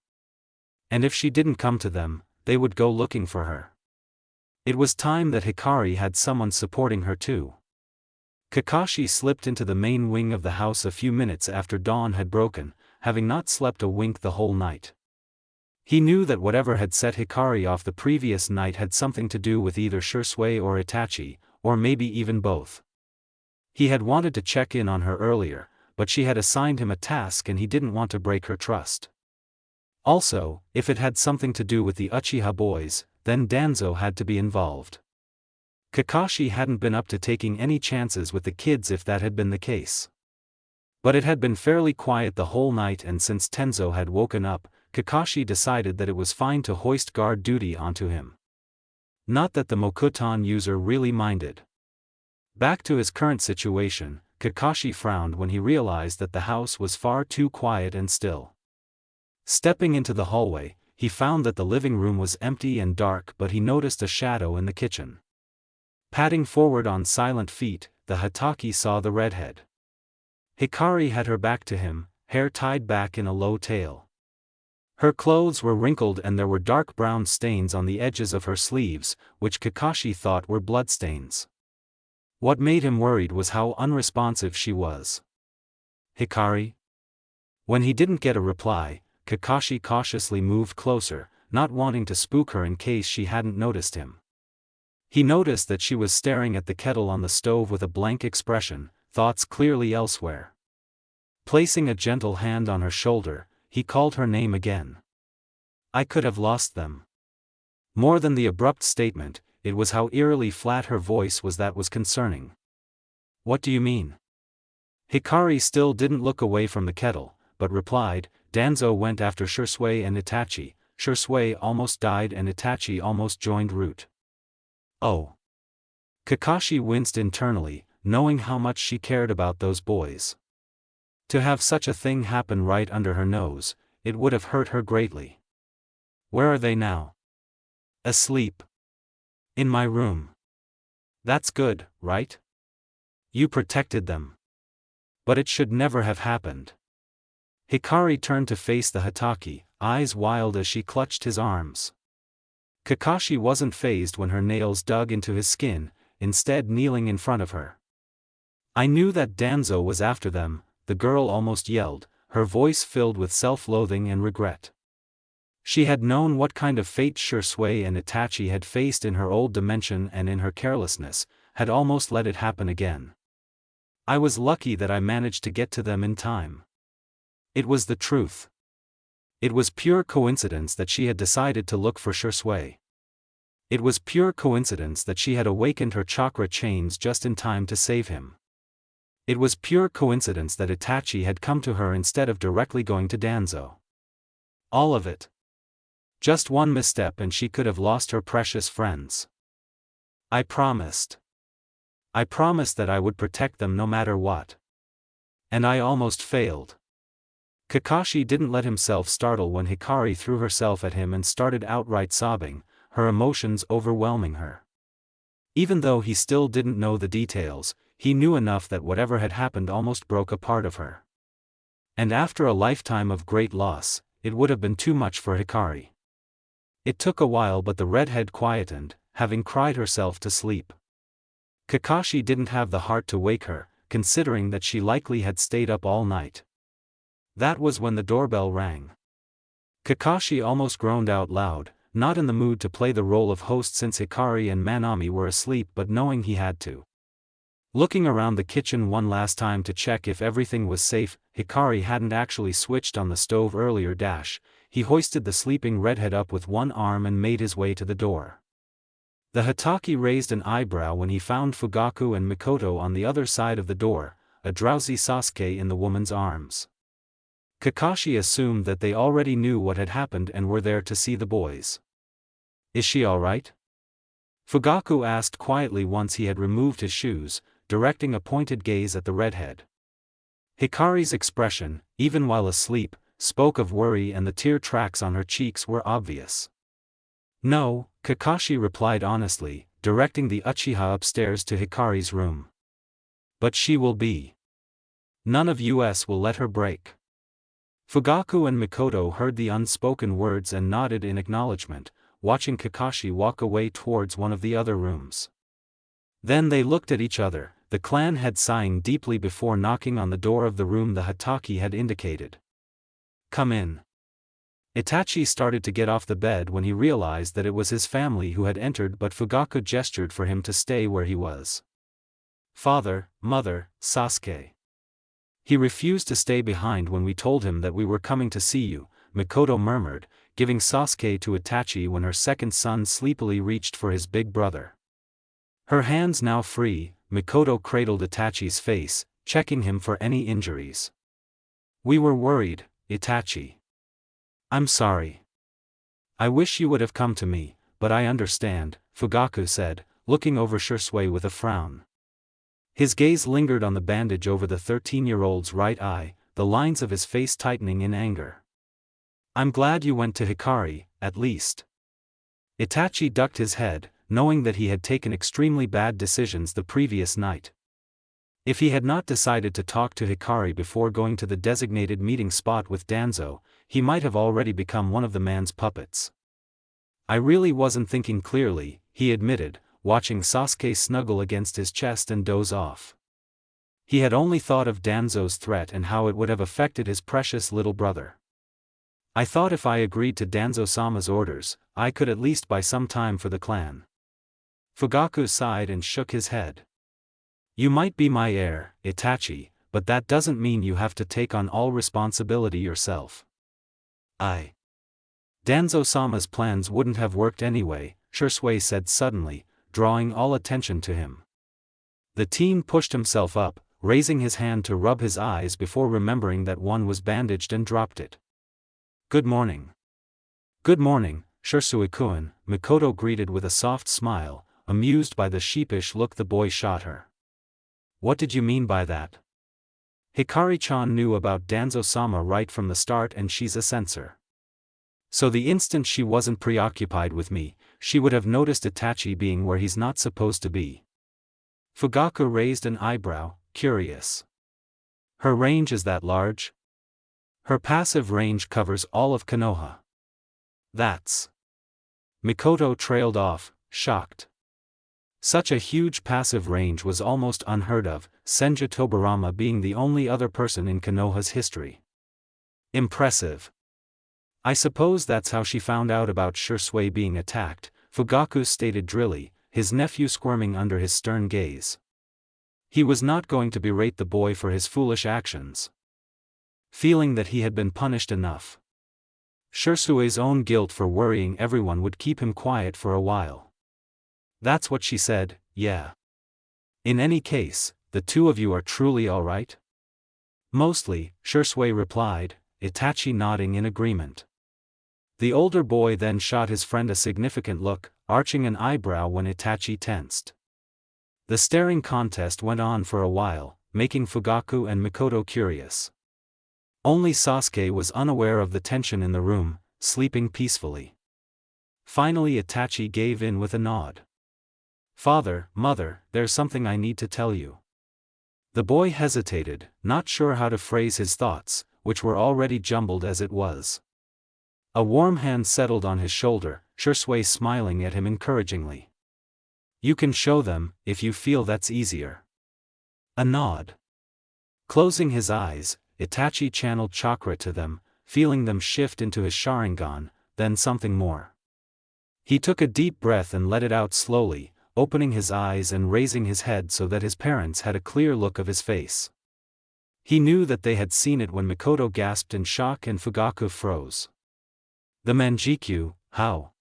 And if she didn't come to them, they would go looking for her. It was time that Hikari had someone supporting her too. Kakashi slipped into the main wing of the house a few minutes after dawn had broken, having not slept a wink the whole night. He knew that whatever had set Hikari off the previous night had something to do with either Shisui or Itachi, or maybe even both. He had wanted to check in on her earlier, but she had assigned him a task and he didn't want to break her trust. Also, if it had something to do with the Uchiha boys, then Danzo had to be involved. Kakashi hadn't been up to taking any chances with the kids if that had been the case. But it had been fairly quiet the whole night, and since Tenzo had woken up, Kakashi decided that it was fine to hoist guard duty onto him. Not that the Mokuton user really minded. Back to his current situation, Kakashi frowned when he realized that the house was far too quiet and still. Stepping into the hallway, he found that the living room was empty and dark, but he noticed a shadow in the kitchen. Padding forward on silent feet, the Hatake saw the redhead. Hikari had her back to him, hair tied back in a low tail. Her clothes were wrinkled and there were dark brown stains on the edges of her sleeves, which Kakashi thought were bloodstains. What made him worried was how unresponsive she was. Hikari? When he didn't get a reply, Kakashi cautiously moved closer, not wanting to spook her in case she hadn't noticed him. He noticed that she was staring at the kettle on the stove with a blank expression, thoughts clearly elsewhere. Placing a gentle hand on her shoulder, he called her name again. I could have lost them. More than the abrupt statement, it was how eerily flat her voice was that was concerning. What do you mean? Hikari still didn't look away from the kettle, but replied, Danzo went after Shisui and Itachi. Shisui almost died and Itachi almost joined Root. Oh. Kakashi winced internally, knowing how much she cared about those boys. To have such a thing happen right under her nose, it would have hurt her greatly. Where are they now? Asleep. In my room. That's good, right? You protected them. But it should never have happened. Hikari turned to face the Hokage, eyes wild as she clutched his arms. Kakashi wasn't fazed when her nails dug into his skin, instead kneeling in front of her. I knew that Danzo was after them, the girl almost yelled, her voice filled with self-loathing and regret. She had known what kind of fate Shisui and Itachi had faced in her old dimension and in her carelessness, had almost let it happen again. I was lucky that I managed to get to them in time. It was the truth. It was pure coincidence that she had decided to look for Shisui. It was pure coincidence that she had awakened her chakra chains just in time to save him. It was pure coincidence that Itachi had come to her instead of directly going to Danzo. All of it. Just one misstep and she could have lost her precious friends. I promised. I promised that I would protect them no matter what. And I almost failed. Kakashi didn't let himself startle when Hikari threw herself at him and started outright sobbing, her emotions overwhelming her. Even though he still didn't know the details, he knew enough that whatever had happened almost broke a part of her. And after a lifetime of great loss, it would have been too much for Hikari. It took a while but the redhead quietened, having cried herself to sleep. Kakashi didn't have the heart to wake her, considering that she likely had stayed up all night. That was when the doorbell rang. Kakashi almost groaned out loud, not in the mood to play the role of host since Hikari and Manami were asleep but knowing he had to. Looking around the kitchen one last time to check if everything was safe, Hikari hadn't actually switched on the stove earlier. He hoisted the sleeping redhead up with one arm and made his way to the door. The Hokage raised an eyebrow when he found Fugaku and Mikoto on the other side of the door, a drowsy Sasuke in the woman's arms. Kakashi assumed that they already knew what had happened and were there to see the boys. Is she alright? Fugaku asked quietly once he had removed his shoes, directing a pointed gaze at the redhead. Hikari's expression, even while asleep, spoke of worry and the tear tracks on her cheeks were obvious. No, Kakashi replied honestly, directing the Uchiha upstairs to Hikari's room. But she will be. None of us will let her break. Fugaku and Mikoto heard the unspoken words and nodded in acknowledgement, watching Kakashi walk away towards one of the other rooms. Then they looked at each other, the clan head sighing deeply before knocking on the door of the room the Hokage had indicated. Come in. Itachi started to get off the bed when he realized that it was his family who had entered but Fugaku gestured for him to stay where he was. Father, mother, Sasuke. He refused to stay behind when we told him that we were coming to see you, Mikoto murmured, giving Sasuke to Itachi when her second son sleepily reached for his big brother. Her hands now free, Mikoto cradled Itachi's face, checking him for any injuries. We were worried, Itachi. I'm sorry. I wish you would have come to me, but I understand, Fugaku said, looking over Shisui with a frown. His gaze lingered on the bandage over the 13-year-old's right eye, the lines of his face tightening in anger. I'm glad you went to Hikari, at least. Itachi ducked his head, knowing that he had taken extremely bad decisions the previous night. If he had not decided to talk to Hikari before going to the designated meeting spot with Danzo, he might have already become one of the man's puppets. I really wasn't thinking clearly, he admitted, watching Sasuke snuggle against his chest and doze off. He had only thought of Danzo's threat and how it would have affected his precious little brother. I thought if I agreed to Danzo-sama's orders, I could at least buy some time for the clan. Fugaku sighed and shook his head. You might be my heir, Itachi, but that doesn't mean you have to take on all responsibility yourself. Danzo-sama's plans wouldn't have worked anyway, Shisui said suddenly, drawing all attention to him. The teen pushed himself up, raising his hand to rub his eyes before remembering that one was bandaged and dropped it. Good morning. Good morning, Shisui-kun, Mikoto greeted with a soft smile, amused by the sheepish look the boy shot her. What did you mean by that? Hikari-chan knew about Danzo-sama right from the start and she's a censor. So the instant she wasn't preoccupied with me, she would have noticed Itachi being where he's not supposed to be. Fugaku raised an eyebrow, curious. Her range is that large? Her passive range covers all of Konoha. That's... Mikoto trailed off, shocked. Such a huge passive range was almost unheard of, Senju Tobarama being the only other person in Konoha's history. Impressive. I suppose that's how she found out about Shisui being attacked, Fugaku stated drily, his nephew squirming under his stern gaze. He was not going to berate the boy for his foolish actions. Feeling that he had been punished enough. Shisui's own guilt for worrying everyone would keep him quiet for a while. That's what she said, yeah. In any case, the two of you are truly alright? Mostly, Shisui replied, Itachi nodding in agreement. The older boy then shot his friend a significant look, arching an eyebrow when Itachi tensed. The staring contest went on for a while, making Fugaku and Mikoto curious. Only Sasuke was unaware of the tension in the room, sleeping peacefully. Finally Itachi gave in with a nod. Father, mother, there's something I need to tell you. The boy hesitated, not sure how to phrase his thoughts, which were already jumbled as it was. A warm hand settled on his shoulder, Shisui smiling at him encouragingly. You can show them, if you feel that's easier. A nod. Closing his eyes, Itachi channeled chakra to them, feeling them shift into his Sharingan, then something more. He took a deep breath and let it out slowly, opening his eyes and raising his head so that his parents had a clear look of his face. He knew that they had seen it when Mikoto gasped in shock and Fugaku froze. The Manjikyu, how?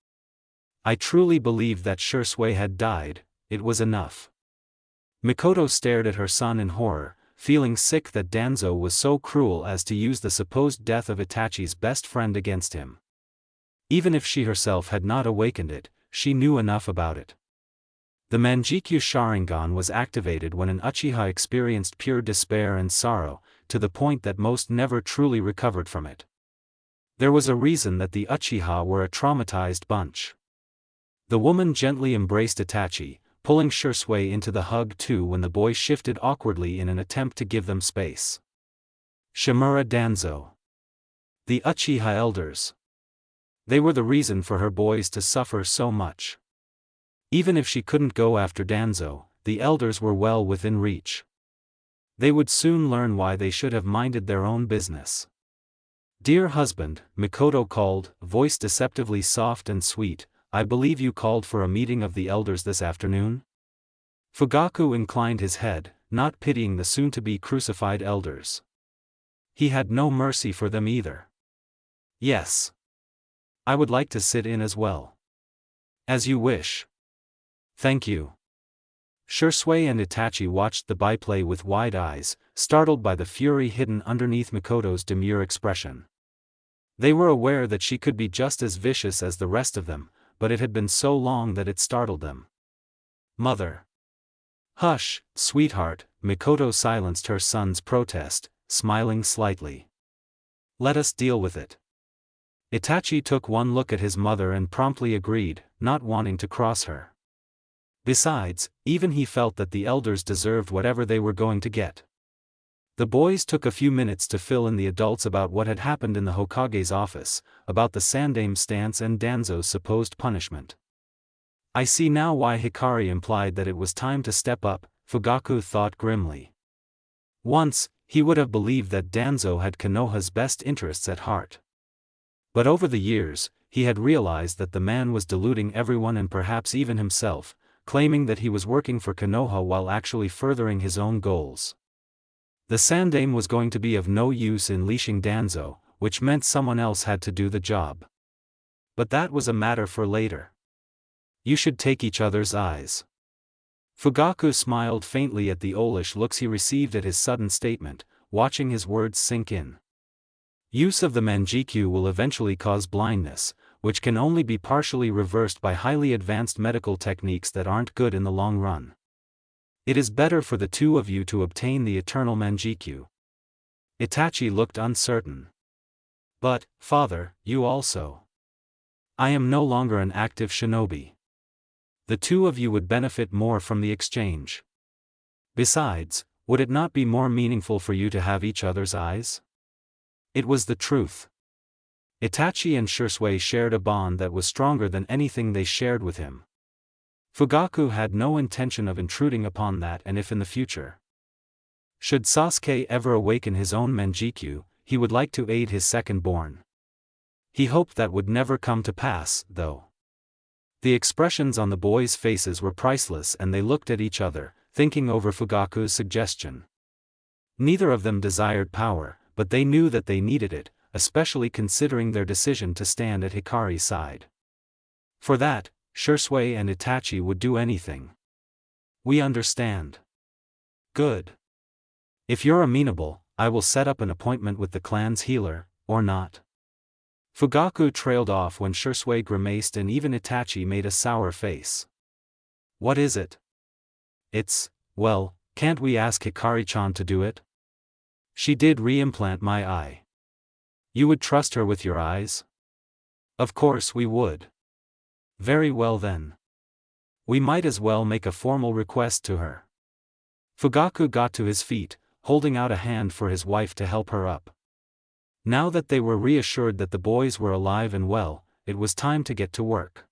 I truly believed that Shisui had died, it was enough. Mikoto stared at her son in horror, feeling sick that Danzo was so cruel as to use the supposed death of Itachi's best friend against him. Even if she herself had not awakened it, she knew enough about it. The Manjikyu Sharingan was activated when an Uchiha experienced pure despair and sorrow, to the point that most never truly recovered from it. There was a reason that the Uchiha were a traumatized bunch. The woman gently embraced Itachi, pulling Shisui into the hug too when the boy shifted awkwardly in an attempt to give them space. Shimura Danzo. The Uchiha elders. They were the reason for her boys to suffer so much. Even if she couldn't go after Danzo, the elders were well within reach. They would soon learn why they should have minded their own business. Dear husband, Mikoto called, voice deceptively soft and sweet, I believe you called for a meeting of the elders this afternoon? Fugaku inclined his head, not pitying the soon-to-be crucified elders. He had no mercy for them either. Yes. I would like to sit in as well. As you wish. Thank you. Shisui and Itachi watched the byplay with wide eyes, startled by the fury hidden underneath Mikoto's demure expression. They were aware that she could be just as vicious as the rest of them, but it had been so long that it startled them. Mother. Hush, sweetheart, Mikoto silenced her son's protest, smiling slightly. Let us deal with it. Itachi took one look at his mother and promptly agreed, not wanting to cross her. Besides, even he felt that the elders deserved whatever they were going to get. The boys took a few minutes to fill in the adults about what had happened in the Hokage's office, about the Sandaime stance and Danzo's supposed punishment. I see now why Hikari implied that it was time to step up, Fugaku thought grimly. Once, he would have believed that Danzo had Konoha's best interests at heart. But over the years, he had realized that the man was deluding everyone and perhaps even himself, claiming that he was working for Konoha while actually furthering his own goals. The Sandaime was going to be of no use in leashing Danzo, which meant someone else had to do the job. But that was a matter for later. You should take each other's eyes. Fugaku smiled faintly at the owlish looks he received at his sudden statement, watching his words sink in. Use of the Manjikyu will eventually cause blindness, which can only be partially reversed by highly advanced medical techniques that aren't good in the long run. It is better for the two of you to obtain the eternal Manjikyu. Itachi looked uncertain. But, father, you also. I am no longer an active shinobi. The two of you would benefit more from the exchange. Besides, would it not be more meaningful for you to have each other's eyes? It was the truth. Itachi and Shisui shared a bond that was stronger than anything they shared with him. Fugaku had no intention of intruding upon that, and if in the future should Sasuke ever awaken his own Manjikyu, he would like to aid his second-born. He hoped that would never come to pass, though. The expressions on the boys' faces were priceless, and they looked at each other, thinking over Fugaku's suggestion. Neither of them desired power, but they knew that they needed it, especially considering their decision to stand at Hikari's side. For that, Shisui and Itachi would do anything. We understand. Good. If you're amenable, I will set up an appointment with the clan's healer, or not. Fugaku trailed off when Shisui grimaced and even Itachi made a sour face. What is it? Well, can't we ask Hikari-chan to do it? She did re-implant my eye. You would trust her with your eyes? Of course we would. Very well then. We might as well make a formal request to her. Fugaku got to his feet, holding out a hand for his wife to help her up. Now that they were reassured that the boys were alive and well, it was time to get to work.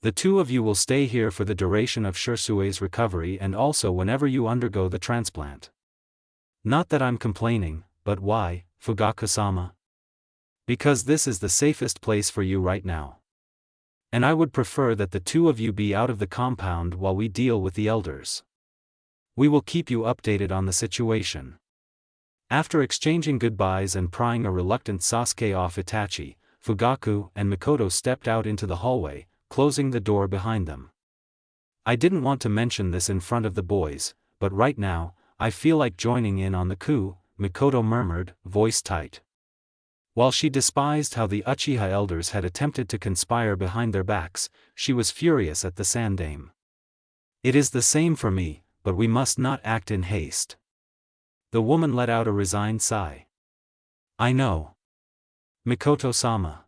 The two of you will stay here for the duration of Shisui's recovery and also whenever you undergo the transplant. Not that I'm complaining, but why, Fugaku-sama? Because this is the safest place for you right now. And I would prefer that the two of you be out of the compound while we deal with the elders. We will keep you updated on the situation. After exchanging goodbyes and prying a reluctant Sasuke off Itachi, Fugaku and Mikoto stepped out into the hallway, closing the door behind them. I didn't want to mention this in front of the boys, but right now, I feel like joining in on the coup, Mikoto murmured, voice tight. While she despised how the Uchiha elders had attempted to conspire behind their backs, she was furious at the Sandame. It is the same for me, but we must not act in haste. The woman let out a resigned sigh. I know. Mikoto-sama.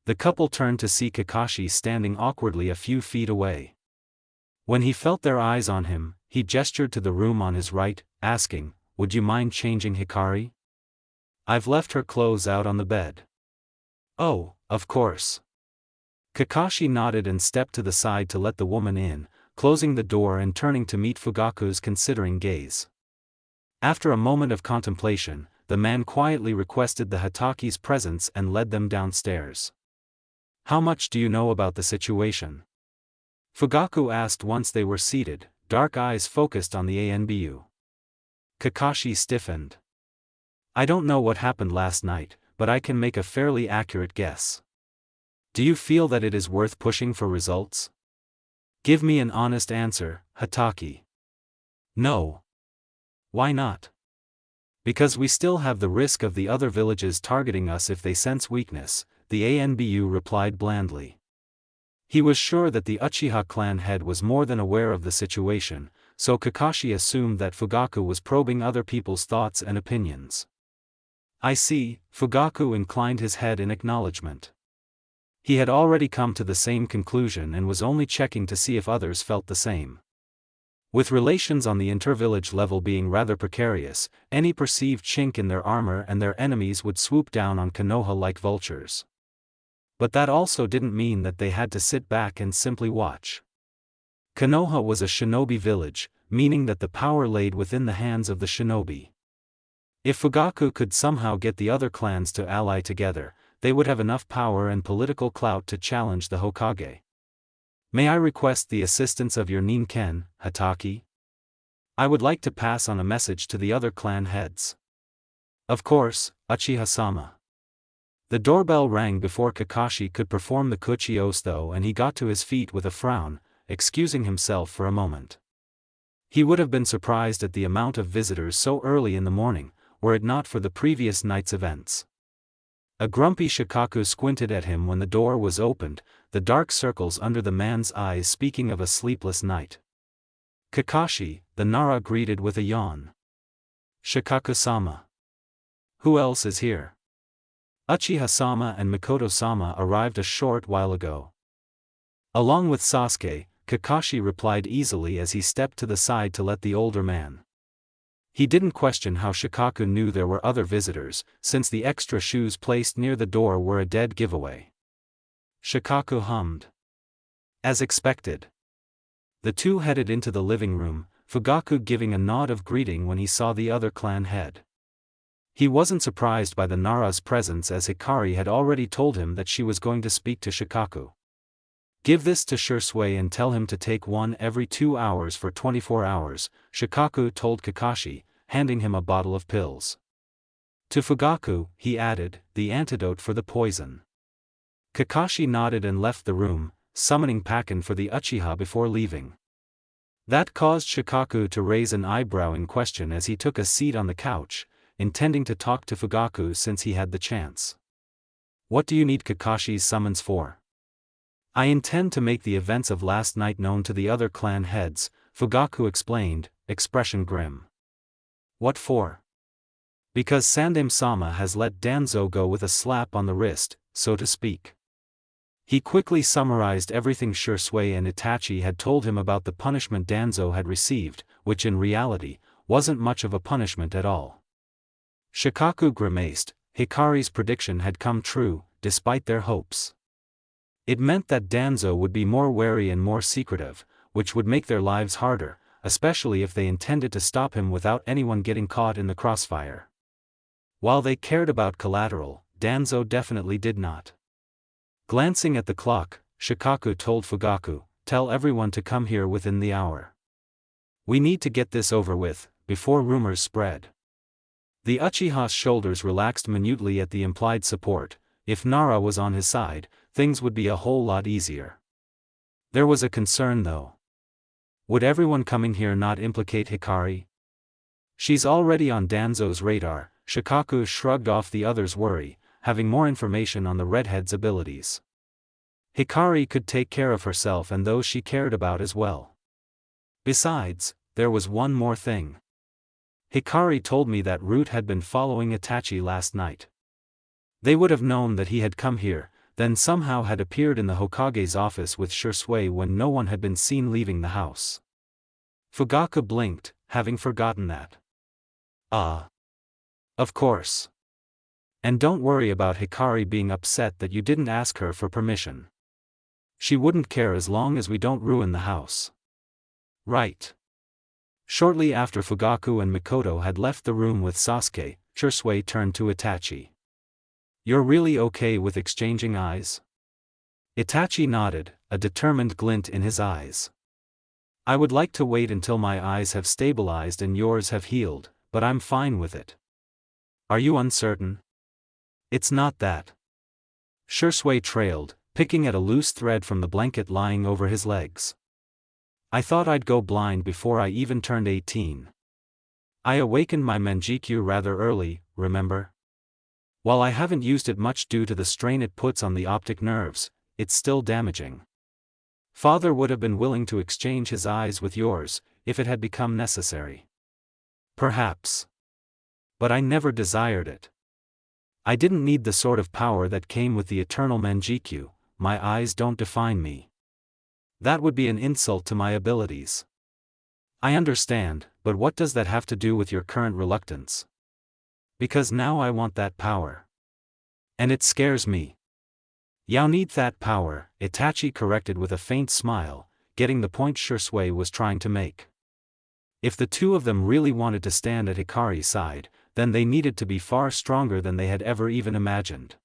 The couple turned to see Kakashi standing awkwardly a few feet away. When he felt their eyes on him, he gestured to the room on his right, asking, "Would you mind changing Hikari? I've left her clothes out on the bed." "Oh, of course." Kakashi nodded and stepped to the side to let the woman in, closing the door and turning to meet Fugaku's considering gaze. After a moment of contemplation, the man quietly requested the Hataki's presence and led them downstairs. "How much do you know about the situation?" Fugaku asked once they were seated, dark eyes focused on the ANBU. Kakashi stiffened. "I don't know what happened last night, but I can make a fairly accurate guess. Do you feel that it is worth pushing for results? Give me an honest answer, Hataki." "No." "Why not?" "Because we still have the risk of the other villages targeting us if they sense weakness," the ANBU replied blandly. He was sure that the Uchiha clan head was more than aware of the situation, so Kakashi assumed that Fugaku was probing other people's thoughts and opinions. "I see," Fugaku inclined his head in acknowledgement. He had already come to the same conclusion and was only checking to see if others felt the same. With relations on the inter-village level being rather precarious, any perceived chink in their armor and their enemies would swoop down on Konoha like vultures. But that also didn't mean that they had to sit back and simply watch. Konoha was a shinobi village, meaning that the power laid within the hands of the shinobi. If Fugaku could somehow get the other clans to ally together, they would have enough power and political clout to challenge the Hokage. "May I request the assistance of your Ninken, Hataki? I would like to pass on a message to the other clan heads." "Of course, Uchiha-sama." The doorbell rang before Kakashi could perform the kuchi-osu and he got to his feet with a frown, excusing himself for a moment. He would have been surprised at the amount of visitors so early in the morning, were it not for the previous night's events. A grumpy Shikaku squinted at him when the door was opened, the dark circles under the man's eyes speaking of a sleepless night. Kakashi, the Nara greeted with a yawn. Shikaku-sama. Who else is here? Uchiha-sama and Mikoto-sama arrived a short while ago. Along with Sasuke, Kakashi replied easily as he stepped to the side to let the older man. He didn't question how Shikaku knew there were other visitors, since the extra shoes placed near the door were a dead giveaway. Shikaku hummed. As expected. The two headed into the living room, Fugaku giving a nod of greeting when he saw the other clan head. He wasn't surprised by the Nara's presence as Hikari had already told him that she was going to speak to Shikaku. Give this to Shisui and tell him to take one every 2 hours for 24 hours, Shikaku told Kakashi, handing him a bottle of pills. To Fugaku, he added, the antidote for the poison. Kakashi nodded and left the room, summoning Pakken for the Uchiha before leaving. That caused Shikaku to raise an eyebrow in question as he took a seat on the couch, intending to talk to Fugaku since he had the chance. What do you need Kakashi's summons for? I intend to make the events of last night known to the other clan heads, Fugaku explained, expression grim. What for? Because Sandame-sama has let Danzo go with a slap on the wrist, so to speak. He quickly summarized everything Shisui and Itachi had told him about the punishment Danzo had received, which in reality, wasn't much of a punishment at all. Shikaku grimaced. Hikari's prediction had come true, despite their hopes. It meant that Danzo would be more wary and more secretive, which would make their lives harder, especially if they intended to stop him without anyone getting caught in the crossfire. While they cared about collateral, Danzo definitely did not. Glancing at the clock, Shikaku told Fugaku, tell everyone to come here within the hour. We need to get this over with, before rumors spread. The Uchiha's shoulders relaxed minutely at the implied support. If Nara was on his side, things would be a whole lot easier. There was a concern though. Would everyone coming here not implicate Hikari? She's already on Danzo's radar. Shikaku shrugged off the other's worry, having more information on the redhead's abilities. Hikari could take care of herself and those she cared about as well. Besides, there was one more thing. Hikari told me that Root had been following Itachi last night. They would have known that he had come here, then somehow had appeared in the Hokage's office with Shisui when no one had been seen leaving the house. Fugaku blinked, having forgotten that. Of course. And don't worry about Hikari being upset that you didn't ask her for permission. She wouldn't care as long as we don't ruin the house. Right. Shortly after Fugaku and Mikoto had left the room with Sasuke, Shisui turned to Itachi. You're really okay with exchanging eyes? Itachi nodded, a determined glint in his eyes. I would like to wait until my eyes have stabilized and yours have healed, but I'm fine with it. Are you uncertain? It's not that. Shisui trailed, picking at a loose thread from the blanket lying over his legs. I thought I'd go blind before I even turned 18. I awakened my Manjikyu rather early, remember? While I haven't used it much due to the strain it puts on the optic nerves, it's still damaging. Father would have been willing to exchange his eyes with yours, if it had become necessary. Perhaps. But I never desired it. I didn't need the sort of power that came with the eternal Manjikyu. My eyes don't define me. That would be an insult to my abilities. I understand, but what does that have to do with your current reluctance? Because now I want that power. And it scares me. You need that power, Itachi corrected with a faint smile, getting the point Shisui was trying to make. If the two of them really wanted to stand at Hikari's side, then they needed to be far stronger than they had ever even imagined.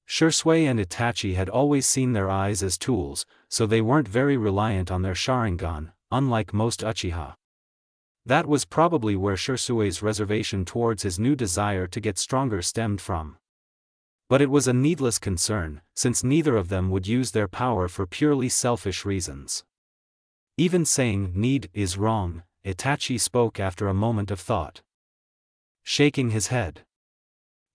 Shisui and Itachi had always seen their eyes as tools, so they weren't very reliant on their Sharingan, unlike most Uchiha. That was probably where Shisui's reservation towards his new desire to get stronger stemmed from. But it was a needless concern, since neither of them would use their power for purely selfish reasons. Even saying need is wrong, Itachi spoke after a moment of thought. Shaking his head.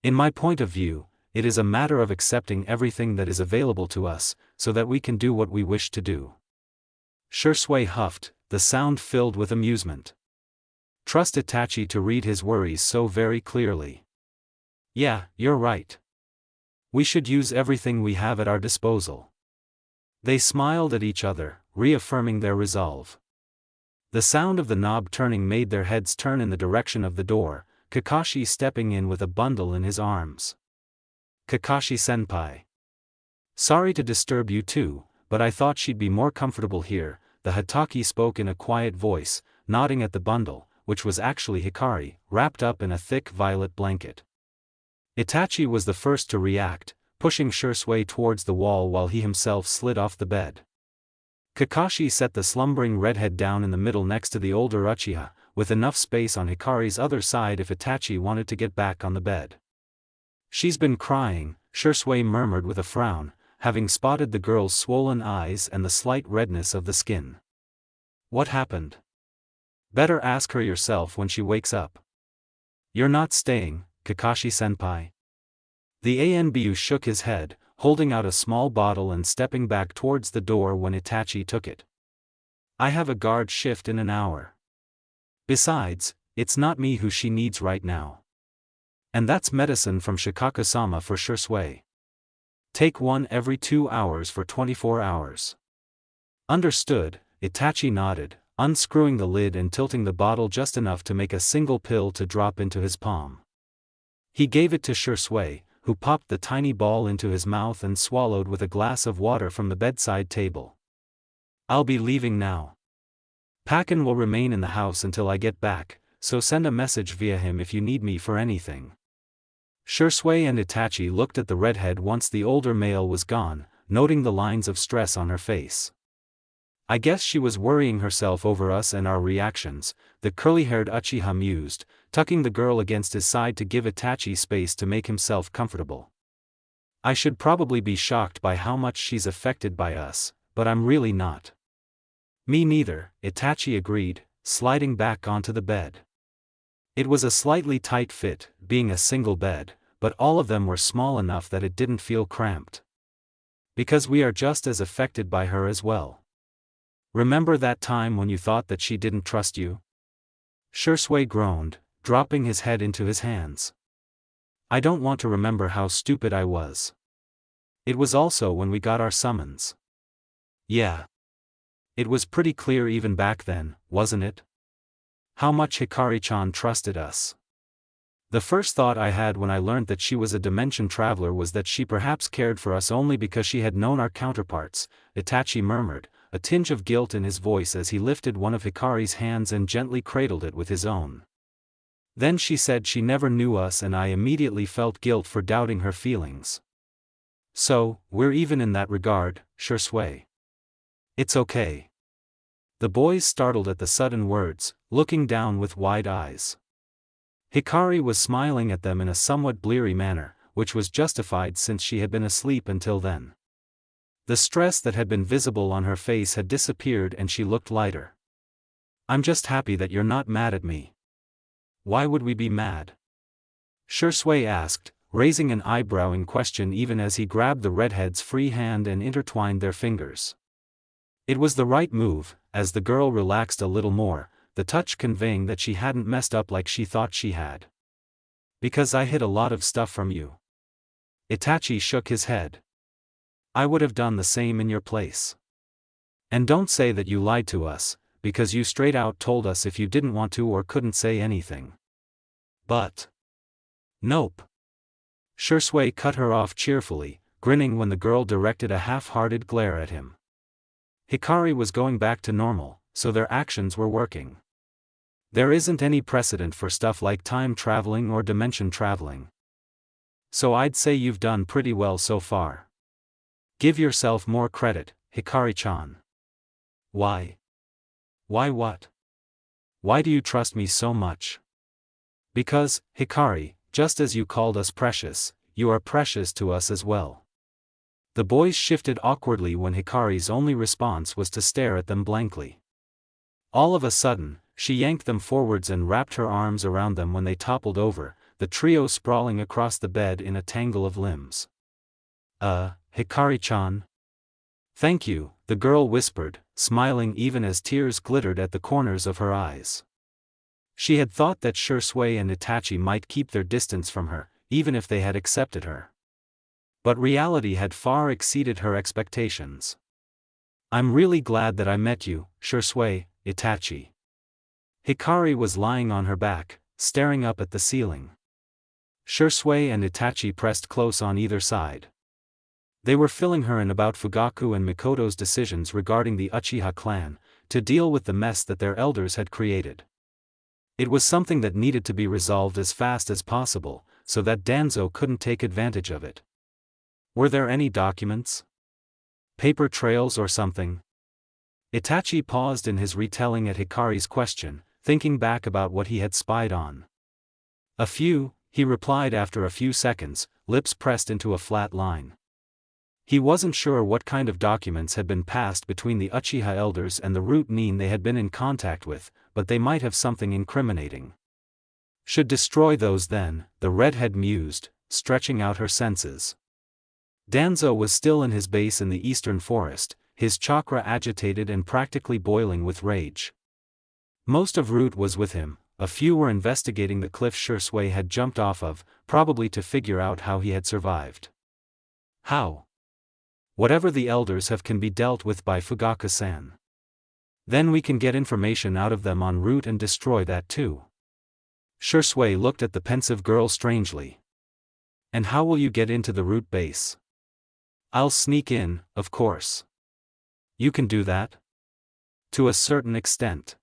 In my point of view, it is a matter of accepting everything that is available to us, so that we can do what we wish to do. Shisui huffed, the sound filled with amusement. Trust Itachi to read his worries so very clearly. Yeah, you're right. We should use everything we have at our disposal. They smiled at each other, reaffirming their resolve. The sound of the knob turning made their heads turn in the direction of the door, Kakashi stepping in with a bundle in his arms. Kakashi-senpai. Sorry to disturb you too, but I thought she'd be more comfortable here, the Hatake spoke in a quiet voice, nodding at the bundle, which was actually Hikari, wrapped up in a thick violet blanket. Itachi was the first to react, pushing Shisui towards the wall while he himself slid off the bed. Kakashi set the slumbering redhead down in the middle next to the older Uchiha, with enough space on Hikari's other side if Itachi wanted to get back on the bed. She's been crying, Shisui murmured with a frown, having spotted the girl's swollen eyes and the slight redness of the skin. What happened? Better ask her yourself when she wakes up. You're not staying, Kakashi-senpai? The Anbu shook his head, holding out a small bottle and stepping back towards the door when Itachi took it. I have a guard shift in an hour. Besides, it's not me who she needs right now. And that's medicine from Shikaku-sama for Shisui. Take one every 2 hours for 24 hours. Understood, Itachi nodded, unscrewing the lid and tilting the bottle just enough to make a single pill to drop into his palm. He gave it to Shisui, who popped the tiny ball into his mouth and swallowed with a glass of water from the bedside table. I'll be leaving now. Pakin will remain in the house until I get back, so send a message via him if you need me for anything. Shisui and Itachi looked at the redhead once the older male was gone, noting the lines of stress on her face. I guess she was worrying herself over us and our reactions, the curly-haired Uchiha mused, tucking the girl against his side to give Itachi space to make himself comfortable. I should probably be shocked by how much she's affected by us, but I'm really not. Me neither, Itachi agreed, sliding back onto the bed. It was a slightly tight fit, being a single bed, but all of them were small enough that it didn't feel cramped. Because we are just as affected by her as well. Remember that time when you thought that she didn't trust you? Shisui groaned, dropping his head into his hands. I don't want to remember how stupid I was. It was also when we got our summons. Yeah. It was pretty clear even back then, wasn't it? How much Hikari-chan trusted us. The first thought I had when I learned that she was a dimension traveler was that she perhaps cared for us only because she had known our counterparts, Itachi murmured, a tinge of guilt in his voice as he lifted one of Hikari's hands and gently cradled it with his own. Then she said she never knew us and I immediately felt guilt for doubting her feelings. So, we're even in that regard, Shisui. It's okay. The boys startled at the sudden words, looking down with wide eyes. Hikari was smiling at them in a somewhat bleary manner, which was justified since she had been asleep until then. The stress that had been visible on her face had disappeared and she looked lighter. I'm just happy that you're not mad at me. Why would we be mad? Shisui asked, raising an eyebrow in question even as he grabbed the redhead's free hand and intertwined their fingers. It was the right move, as the girl relaxed a little more, the touch conveying that she hadn't messed up like she thought she had. Because I hid a lot of stuff from you. Itachi shook his head. I would have done the same in your place. And don't say that you lied to us, because you straight out told us if you didn't want to or couldn't say anything. But. Nope. Shisui cut her off cheerfully, grinning when the girl directed a half-hearted glare at him. Hikari was going back to normal, so their actions were working. There isn't any precedent for stuff like time traveling or dimension traveling. So I'd say you've done pretty well so far. Give yourself more credit, Hikari-chan. Why? Why what? Why do you trust me so much? Because, Hikari, just as you called us precious, you are precious to us as well. The boys shifted awkwardly when Hikari's only response was to stare at them blankly. All of a sudden, she yanked them forwards and wrapped her arms around them when they toppled over, the trio sprawling across the bed in a tangle of limbs. Hikari-chan? Thank you, the girl whispered, smiling even as tears glittered at the corners of her eyes. She had thought that Shisui and Itachi might keep their distance from her, even if they had accepted her. But reality had far exceeded her expectations. I'm really glad that I met you, Shisui, Itachi. Hikari was lying on her back, staring up at the ceiling. Shisui and Itachi pressed close on either side. They were filling her in about Fugaku and Mikoto's decisions regarding the Uchiha clan, to deal with the mess that their elders had created. It was something that needed to be resolved as fast as possible, so that Danzo couldn't take advantage of it. Were there any documents? Paper trails or something? Itachi paused in his retelling at Hikari's question, thinking back about what he had spied on. A few, he replied after a few seconds, lips pressed into a flat line. He wasn't sure what kind of documents had been passed between the Uchiha elders and the root nin they had been in contact with, but they might have something incriminating. Should destroy those then, the redhead mused, stretching out her senses. Danzo was still in his base in the eastern forest, his chakra agitated and practically boiling with rage. Most of Root was with him, a few were investigating the cliff Shisui had jumped off of, probably to figure out how he had survived. How? Whatever the elders have can be dealt with by Fugaku-san. Then we can get information out of them on Root and destroy that too. Shisui looked at the pensive girl strangely. And how will you get into the Root base? I'll sneak in, of course. You can do that? To a certain extent.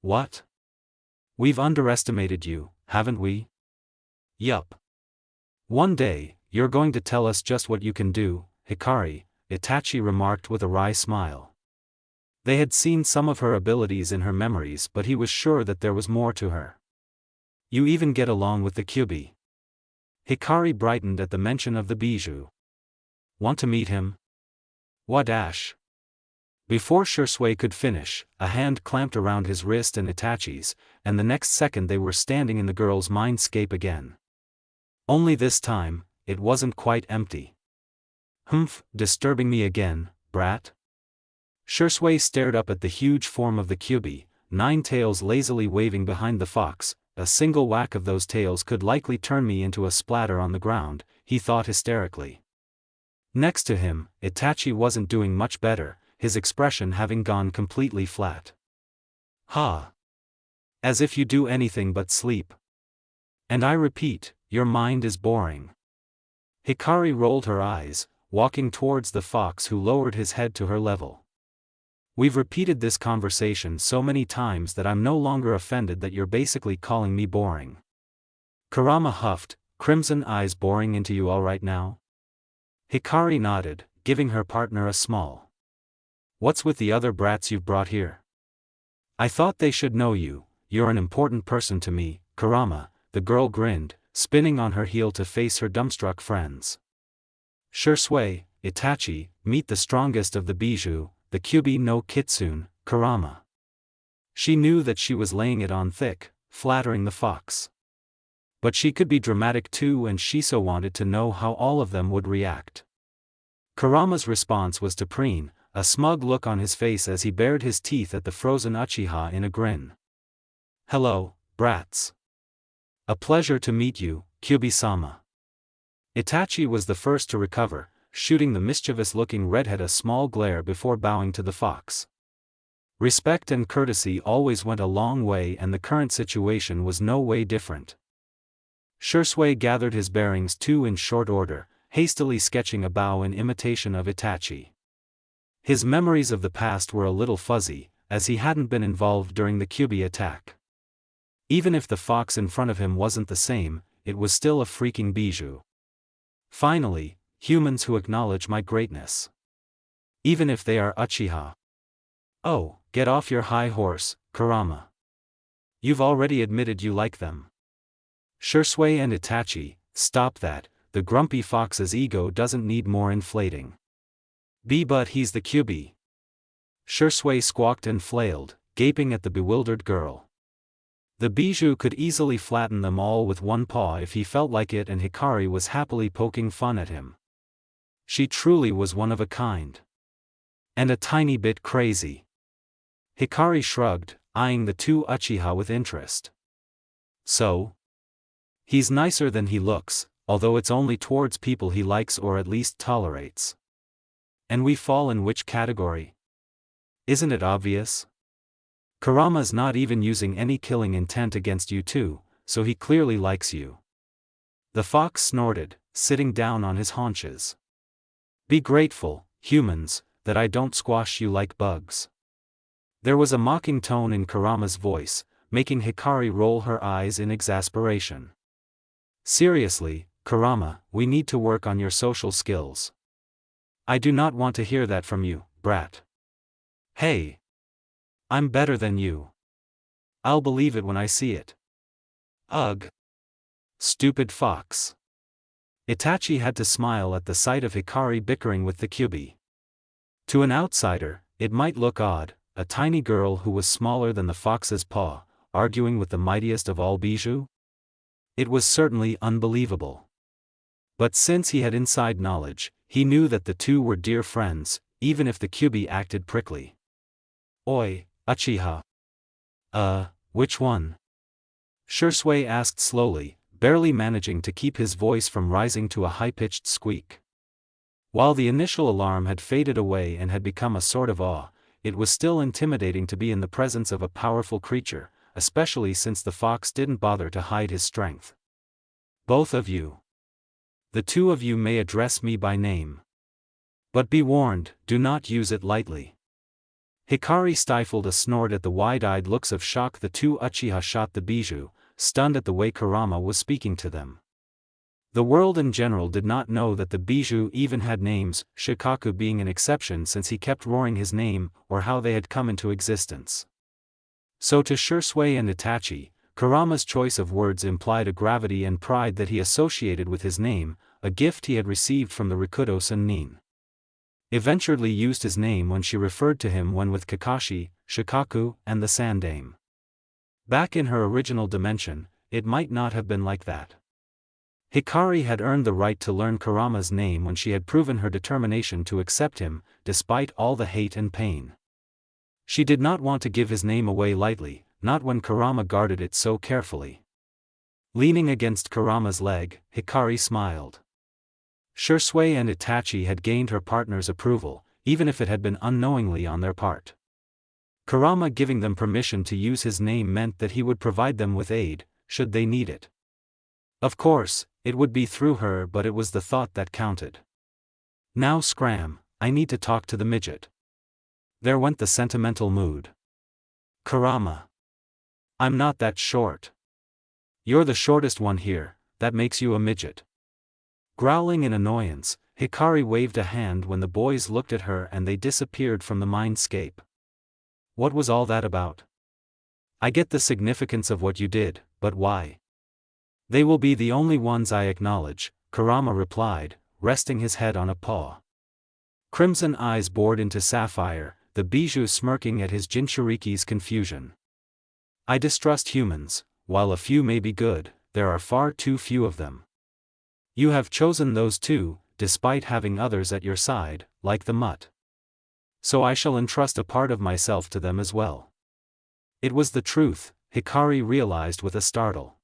What? We've underestimated you, haven't we? Yup. One day, you're going to tell us just what you can do, Hikari, Itachi remarked with a wry smile. They had seen some of her abilities in her memories, but he was sure that there was more to her. You even get along with the Kyuubi. Hikari brightened at the mention of the bijou. Want to meet him? Wadash. Before Shisui could finish, a hand clamped around his wrist and Itachi's, and the next second they were standing in the girl's mindscape again. Only this time, it wasn't quite empty. Humph, disturbing me again, brat? Shisui stared up at the huge form of the Kyuubi, 9 tails lazily waving behind the fox. A single whack of those tails could likely turn me into a splatter on the ground, he thought hysterically. Next to him, Itachi wasn't doing much better, his expression having gone completely flat. Ha! As if you do anything but sleep. And I repeat, your mind is boring. Hikari rolled her eyes, walking towards the fox who lowered his head to her level. We've repeated this conversation so many times that I'm no longer offended that you're basically calling me boring. Kurama huffed, crimson eyes boring into you all right now? Hikari nodded, giving her partner a small. What's with the other brats you've brought here? I thought they should know you, you're an important person to me, Kurama, the girl grinned, spinning on her heel to face her dumbstruck friends. Shisui, Itachi, meet the strongest of the bijou, the Kyuubi no Kitsune, Kurama. She knew that she was laying it on thick, flattering the fox. But she could be dramatic too, and she so wanted to know how all of them would react. Kurama's response was to preen, a smug look on his face as he bared his teeth at the frozen Uchiha in a grin. Hello, brats. A pleasure to meet you, Kyuubi-sama. Itachi was the first to recover, shooting the mischievous-looking redhead a small glare before bowing to the fox. Respect and courtesy always went a long way, and the current situation was no way different. Shisui gathered his bearings too in short order, hastily sketching a bow in imitation of Itachi. His memories of the past were a little fuzzy, as he hadn't been involved during the Kyuubi attack. Even if the fox in front of him wasn't the same, it was still a freaking bijou. Finally, humans who acknowledge my greatness. Even if they are Uchiha. Oh, get off your high horse, Kurama. You've already admitted you like them. Shisui and Itachi, stop that, the the grumpy fox's ego doesn't need more inflating. But he's the Kyubi. Shisui squawked and flailed, gaping at the bewildered girl. The bijou could easily flatten them all with one paw if he felt like it, and Hikari was happily poking fun at him. She truly was one of a kind. And a tiny bit crazy. Hikari shrugged, eyeing the two Uchiha with interest. So? He's nicer than he looks, although it's only towards people he likes or at least tolerates. And we fall in which category? Isn't it obvious? Kurama's not even using any killing intent against you two, so he clearly likes you. The fox snorted, sitting down on his haunches. Be grateful, humans, that I don't squash you like bugs. There was a mocking tone in Kurama's voice, making Hikari roll her eyes in exasperation. Seriously, Kurama, we need to work on your social skills. I do not want to hear that from you, brat. Hey! I'm better than you. I'll believe it when I see it. Ugh. Stupid fox. Itachi had to smile at the sight of Hikari bickering with the Kyubi. To an outsider, it might look odd, a tiny girl who was smaller than the fox's paw, arguing with the mightiest of all bijou? It was certainly unbelievable. But since he had inside knowledge, he knew that the two were dear friends, even if the Kyubi acted prickly. Oi, Uchiha. Which one? Shisui asked slowly, barely managing to keep his voice from rising to a high-pitched squeak. While the initial alarm had faded away and had become a sort of awe, it was still intimidating to be in the presence of a powerful creature, especially since the fox didn't bother to hide his strength. Both of you. The two of you may address me by name. But be warned, do not use it lightly. Hikari stifled a snort at the wide-eyed looks of shock the two Uchiha shot the bijou, stunned at the way Kurama was speaking to them. The world in general did not know that the bijou even had names, Shikaku being an exception since he kept roaring his name, or how they had come into existence. So to Shisui and Itachi, Kurama's choice of words implied a gravity and pride that he associated with his name, a gift he had received from the Rikudo Sennin. Eventually used his name when she referred to him when with Kakashi, Shikaku, and the Sandame. Back in her original dimension, it might not have been like that. Hikari had earned the right to learn Kurama's name when she had proven her determination to accept him, despite all the hate and pain. She did not want to give his name away lightly, not when Kurama guarded it so carefully. Leaning against Kurama's leg, Hikari smiled. Shisui and Itachi had gained her partner's approval, even if it had been unknowingly on their part. Kurama giving them permission to use his name meant that he would provide them with aid, should they need it. Of course, it would be through her, but it was the thought that counted. Now scram, I need to talk to the midget. There went the sentimental mood. Kurama. I'm not that short. You're the shortest one here, that makes you a midget. Growling in annoyance, Hikari waved a hand when the boys looked at her and they disappeared from the mindscape. What was all that about? I get the significance of what you did, but why? They will be the only ones I acknowledge, Kurama replied, resting his head on a paw. Crimson eyes bored into sapphire, the bijou smirking at his Jinchuriki's confusion. I distrust humans, while a few may be good, there are far too few of them. You have chosen those two, despite having others at your side, like the mutt. So I shall entrust a part of myself to them as well. It was the truth, Hikari realized with a startle.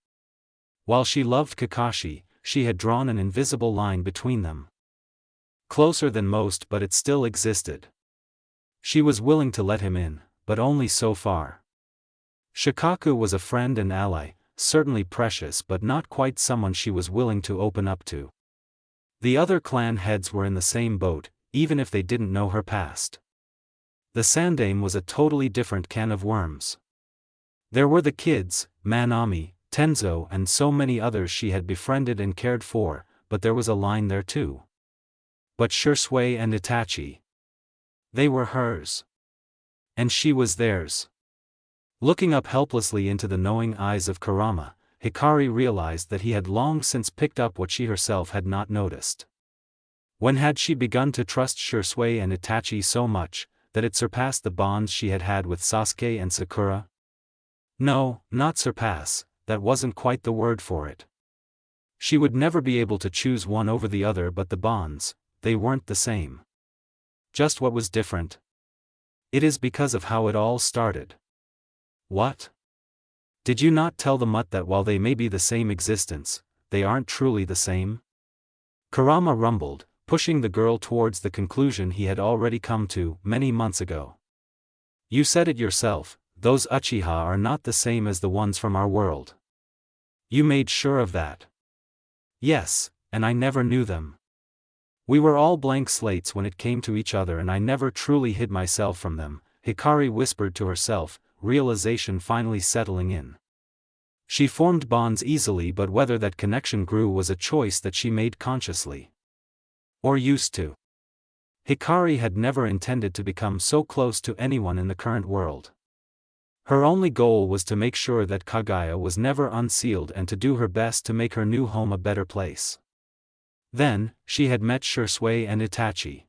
While she loved Kakashi, she had drawn an invisible line between them. Closer than most, but it still existed. She was willing to let him in, but only so far. Shikaku was a friend and ally, certainly precious but not quite someone she was willing to open up to. The other clan heads were in the same boat, even if they didn't know her past. The Sandame was a totally different can of worms. There were the kids, Manami, Tenzo and so many others she had befriended and cared for, but there was a line there too. But Shisui and Itachi. They were hers. And she was theirs. Looking up helplessly into the knowing eyes of Kurama, Hikari realized that he had long since picked up what she herself had not noticed. When had she begun to trust Shisui and Itachi so much, that it surpassed the bonds she had had with Sasuke and Sakura? No, not surpass, that wasn't quite the word for it. She would never be able to choose one over the other, but the bonds, they weren't the same. Just what was different? It is because of how it all started. What? Did you not tell the mutt that while they may be the same existence, they aren't truly the same? Kurama rumbled, pushing the girl towards the conclusion he had already come to many months ago. You said it yourself, those Uchiha are not the same as the ones from our world. You made sure of that. Yes, and I never knew them. We were all blank slates when it came to each other, and I never truly hid myself from them, Hikari whispered to herself, realization finally settling in. She formed bonds easily, but whether that connection grew was a choice that she made consciously. Or used to. Hikari had never intended to become so close to anyone in the current world. Her only goal was to make sure that Kaguya was never unsealed and to do her best to make her new home a better place. Then, she had met Shisui and Itachi.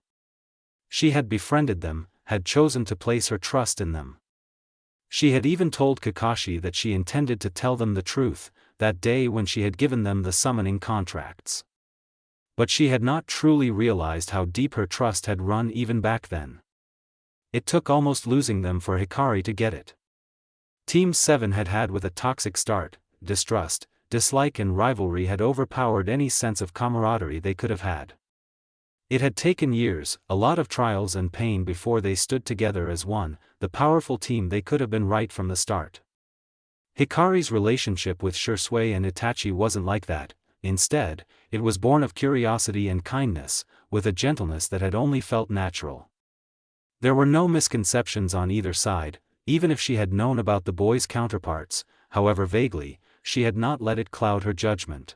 She had befriended them, had chosen to place her trust in them. She had even told Kakashi that she intended to tell them the truth, that day when she had given them the summoning contracts. But she had not truly realized how deep her trust had run even back then. It took almost losing them for Hikari to get it. Team 7 had had with a toxic start, distrust, dislike and rivalry had overpowered any sense of camaraderie they could have had. It had taken years, a lot of trials and pain before they stood together as one, the powerful team they could have been right from the start. Hikari's relationship with Shisui and Itachi wasn't like that. Instead, it was born of curiosity and kindness, with a gentleness that had only felt natural. There were no misconceptions on either side, even if she had known about the boys' counterparts, however vaguely, she had not let it cloud her judgment.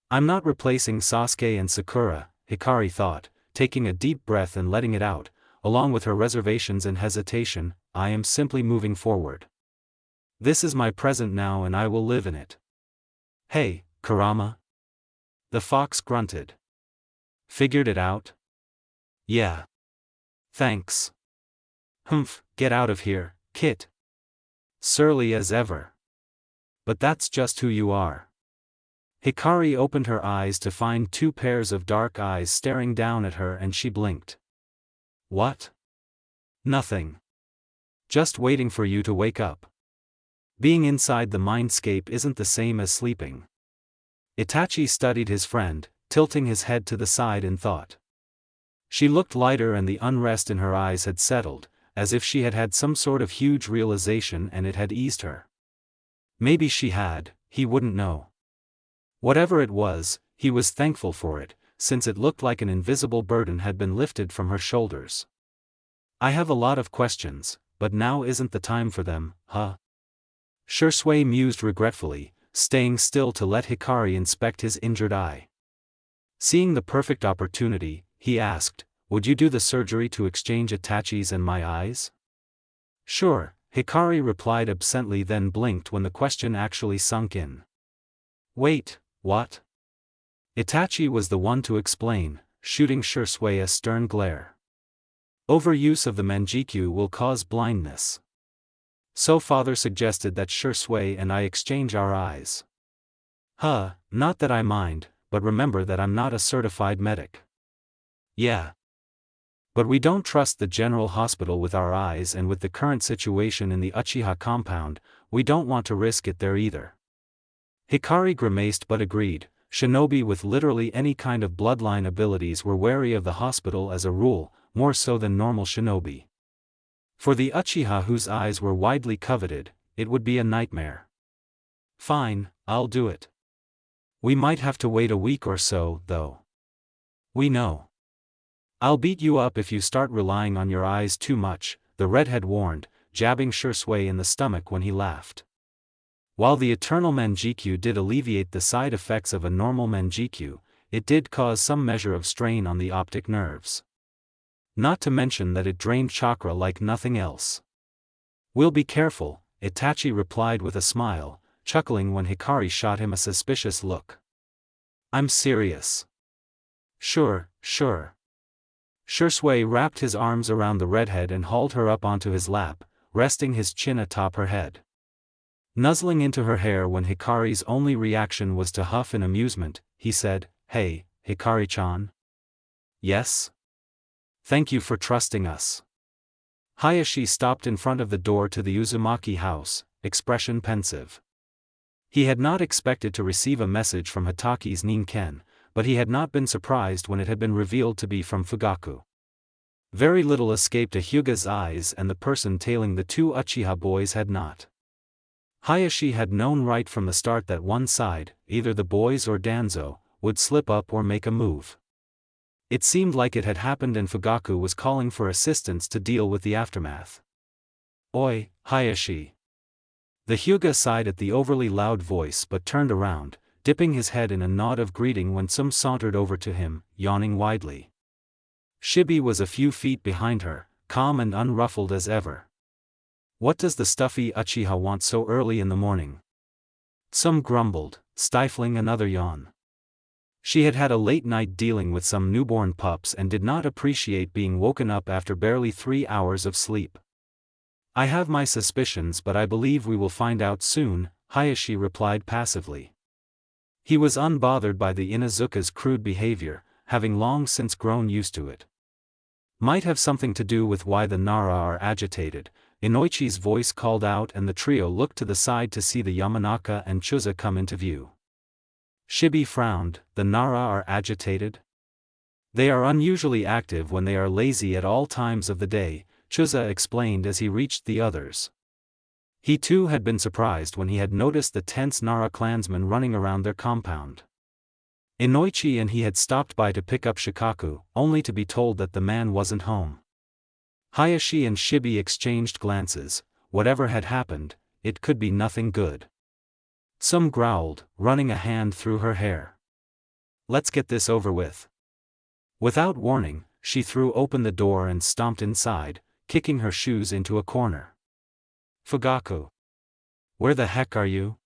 I'm not replacing Sasuke and Sakura, Hikari thought, taking a deep breath and letting it out, along with her reservations and hesitation. I am simply moving forward. This is my present now and I will live in it. Hey, Kurama? The fox grunted. Figured it out? Yeah. Thanks. Humph, get out of here, Kit. Surly as ever. But that's just who you are. Hikari opened her eyes to find two pairs of dark eyes staring down at her and she blinked. What? Nothing. Just waiting for you to wake up. Being inside the mindscape isn't the same as sleeping. Itachi studied his friend, tilting his head to the side in thought. She looked lighter and the unrest in her eyes had settled, as if she had had some sort of huge realization and it had eased her. Maybe she had, he wouldn't know. Whatever it was, he was thankful for it, since it looked like an invisible burden had been lifted from her shoulders. I have a lot of questions, but now isn't the time for them, huh? Shisui mused regretfully, staying still to let Hikari inspect his injured eye. Seeing the perfect opportunity, he asked, would you do the surgery to exchange Itachi's and my eyes? Sure, Hikari replied absently, then blinked when the question actually sunk in. Wait, what? Itachi was the one to explain, shooting Shisui a stern glare. Overuse of the Manjikyu will cause blindness. So father suggested that Shisui and I exchange our eyes. Huh, not that I mind, but remember that I'm not a certified medic. Yeah. But we don't trust the general hospital with our eyes, and with the current situation in the Uchiha compound, we don't want to risk it there either. Hikari grimaced but agreed. Shinobi with literally any kind of bloodline abilities were wary of the hospital as a rule, more so than normal shinobi. For the Uchiha whose eyes were widely coveted, it would be a nightmare. Fine, I'll do it. We might have to wait a week or so, though. We know. I'll beat you up if you start relying on your eyes too much, the redhead warned, jabbing Shisui in the stomach when he laughed. While the eternal Manjikyu did alleviate the side effects of a normal Manjikyu, it did cause some measure of strain on the optic nerves. Not to mention that it drained chakra like nothing else. We'll be careful, Itachi replied with a smile, chuckling when Hikari shot him a suspicious look. I'm serious. Sure. Shisui wrapped his arms around the redhead and hauled her up onto his lap, resting his chin atop her head. Nuzzling into her hair when Hikari's only reaction was to huff in amusement, he said, "Hey, Hikari-chan?" "Yes? Thank you for trusting us." Hayashi stopped in front of the door to the Uzumaki house, expression pensive. He had not expected to receive a message from Hitachi's Ninken, but he had not been surprised when it had been revealed to be from Fugaku. Very little escaped a Hyuga's eyes, and the person tailing the two Uchiha boys had not. Hayashi had known right from the start that one side, either the boys or Danzo, would slip up or make a move. It seemed like it had happened and Fugaku was calling for assistance to deal with the aftermath. "Oi, Hayashi." The Hyuga sighed at the overly loud voice but turned around, dipping his head in a nod of greeting when some sauntered over to him, yawning widely. Shibi was a few feet behind her, calm and unruffled as ever. "What does the stuffy Uchiha want so early in the morning?" Some grumbled, stifling another yawn. She had had a late night dealing with some newborn pups and did not appreciate being woken up after barely 3 hours of sleep. "I have my suspicions, but I believe we will find out soon," Hayashi replied passively. He was unbothered by the Inuzuka's crude behavior, having long since grown used to it. "Might have something to do with why the Nara are agitated," Inoichi's voice called out, and the trio looked to the side to see the Yamanaka and Chuza come into view. Shibi frowned. "The Nara are agitated?" "They are unusually active when they are lazy at all times of the day," Chuza explained as he reached the others. He too had been surprised when he had noticed the tense Nara clansmen running around their compound. Inoichi and he had stopped by to pick up Shikaku, only to be told that the man wasn't home. Hayashi and Shibi exchanged glances. Whatever had happened, it could be nothing good. Some growled, running a hand through her hair. "Let's get this over with." Without warning, she threw open the door and stomped inside, kicking her shoes into a corner. "Fugaku. Where the heck are you?"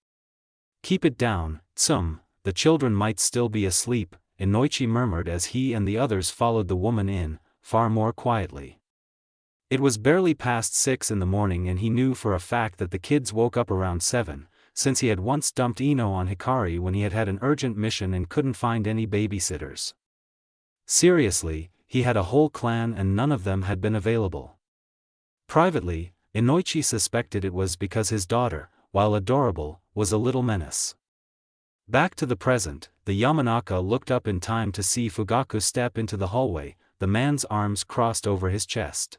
"Keep it down, Tsum, the children might still be asleep," Inoichi murmured as he and the others followed the woman in, far more quietly. It was barely past 6 in the morning and he knew for a fact that the kids woke up around 7, since he had once dumped Ino on Hikari when he had had an urgent mission and couldn't find any babysitters. Seriously, he had a whole clan and none of them had been available. Privately, Inoichi suspected it was because his daughter, while adorable, was a little menace. Back to the present, the Yamanaka looked up in time to see Fugaku step into the hallway, the man's arms crossed over his chest.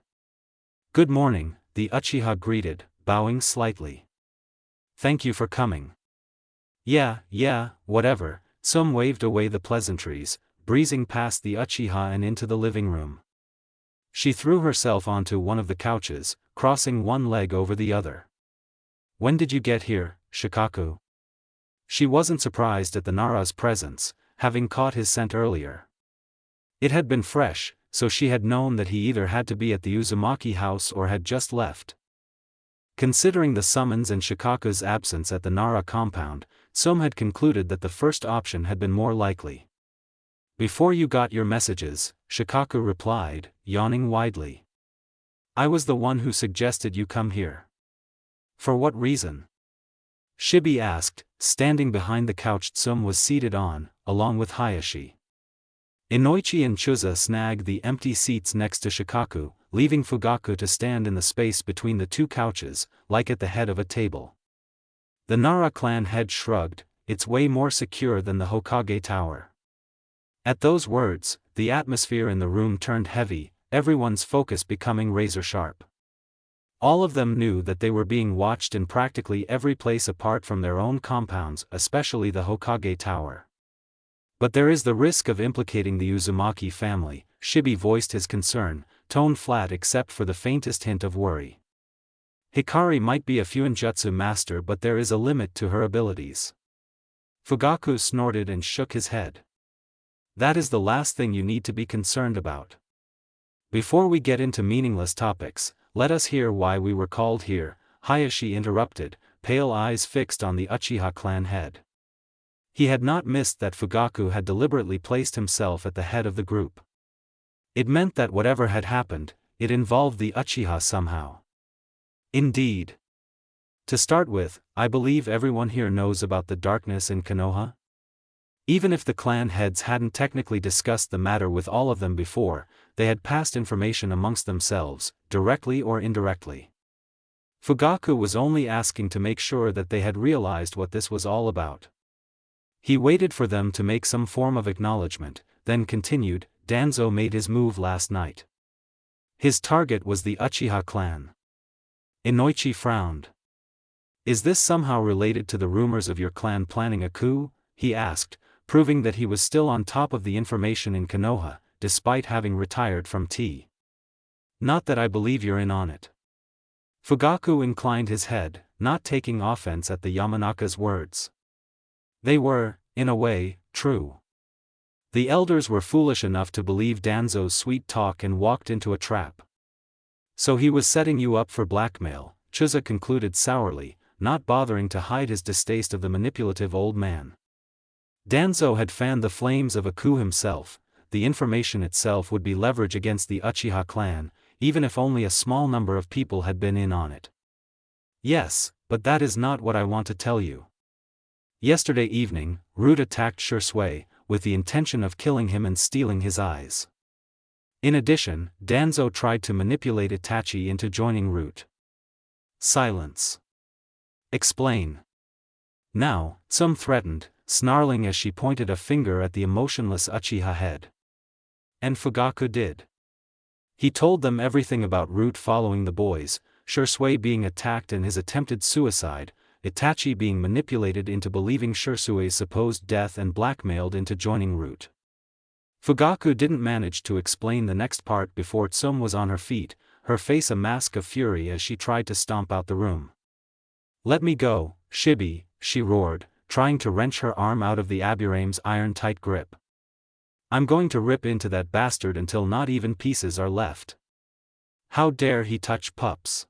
"Good morning," the Uchiha greeted, bowing slightly. "Thank you for coming." Yeah, whatever," Tsum waved away the pleasantries, breezing past the Uchiha and into the living room. She threw herself onto one of the couches, crossing one leg over the other. "When did you get here, Shikaku?" She wasn't surprised at the Nara's presence, having caught his scent earlier. It had been fresh, so she had known that he either had to be at the Uzumaki house or had just left. Considering the summons and Shikaku's absence at the Nara compound, Tsum had concluded that the first option had been more likely. "Before you got your messages," Shikaku replied, yawning widely. "I was the one who suggested you come here." "For what reason?" Shibi asked, standing behind the couch Tsum was seated on, along with Hayashi. Inoichi and Chuza snagged the empty seats next to Shikaku, leaving Fugaku to stand in the space between the two couches, like at the head of a table. The Nara clan head shrugged. "It's way more secure than the Hokage tower." At those words, the atmosphere in the room turned heavy, everyone's focus becoming razor-sharp. All of them knew that they were being watched in practically every place apart from their own compounds, especially the Hokage tower. "But there is the risk of implicating the Uzumaki family," Shibi voiced his concern, tone flat except for the faintest hint of worry. "Hikari might be a Fuinjutsu master, but there is a limit to her abilities." Fugaku snorted and shook his head. "That is the last thing you need to be concerned about. Before we get into meaningless topics, let us hear why we were called here," Hayashi interrupted, pale eyes fixed on the Uchiha clan head. He had not missed that Fugaku had deliberately placed himself at the head of the group. It meant that whatever had happened, it involved the Uchiha somehow. Indeed. To start with, I believe everyone here knows about the darkness in Konoha. Even if the clan heads hadn't technically discussed the matter with all of them before, they had passed information amongst themselves, directly or indirectly. Fugaku was only asking to make sure that they had realized what this was all about. He waited for them to make some form of acknowledgement, then continued, Danzo made his move last night. His target was the Uchiha clan. Inoichi frowned. Is this somehow related to the rumors of your clan planning a coup? He asked, proving that he was still on top of the information in Konoha, despite having retired from T. Not that I believe you're in on it. Fugaku inclined his head, not taking offense at the Yamanaka's words. They were, in a way, true. The elders were foolish enough to believe Danzo's sweet talk and walked into a trap. So he was setting you up for blackmail, Chuza concluded sourly, not bothering to hide his distaste of the manipulative old man. Danzo had fanned the flames of a coup himself. The information itself would be leverage against the Uchiha clan, even if only a small number of people had been in on it. Yes, but that is not what I want to tell you. Yesterday evening, Root attacked Shisui, with the intention of killing him and stealing his eyes. In addition, Danzo tried to manipulate Itachi into joining Root. Silence. Explain. Now, Tsum threatened, snarling as she pointed a finger at the emotionless Uchiha head. And Fugaku did. He told them everything about Root following the boys, Shisui being attacked and his attempted suicide, Itachi being manipulated into believing Shisui's supposed death and blackmailed into joining Root. Fugaku didn't manage to explain the next part before Tsum was on her feet, her face a mask of fury as she tried to stomp out the room. Let me go, Shibi, she roared, trying to wrench her arm out of the Aburame's iron-tight grip. I'm going to rip into that bastard until not even pieces are left. How dare he touch pups?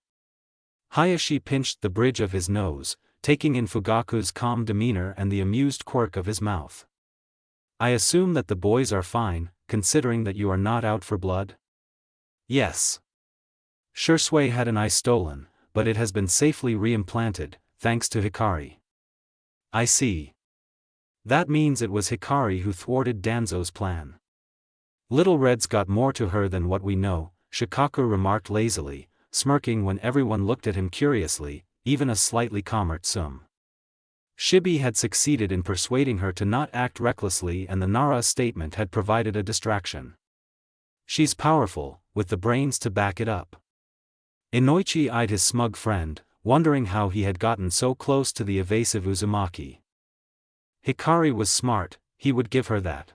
Hayashi pinched the bridge of his nose, taking in Fugaku's calm demeanor and the amused quirk of his mouth. I assume that the boys are fine, considering that you are not out for blood? Yes. Shisui had an eye stolen, but it has been safely reimplanted, thanks to Hikari. I see. That means it was Hikari who thwarted Danzo's plan. Little Red's got more to her than what we know, Shikaku remarked lazily, smirking when everyone looked at him curiously, even a slightly calmer Tsum. Shibi had succeeded in persuading her to not act recklessly and the Nara statement had provided a distraction. She's powerful, with the brains to back it up. Inoichi eyed his smug friend, wondering how he had gotten so close to the evasive Uzumaki. Hikari was smart, he would give her that.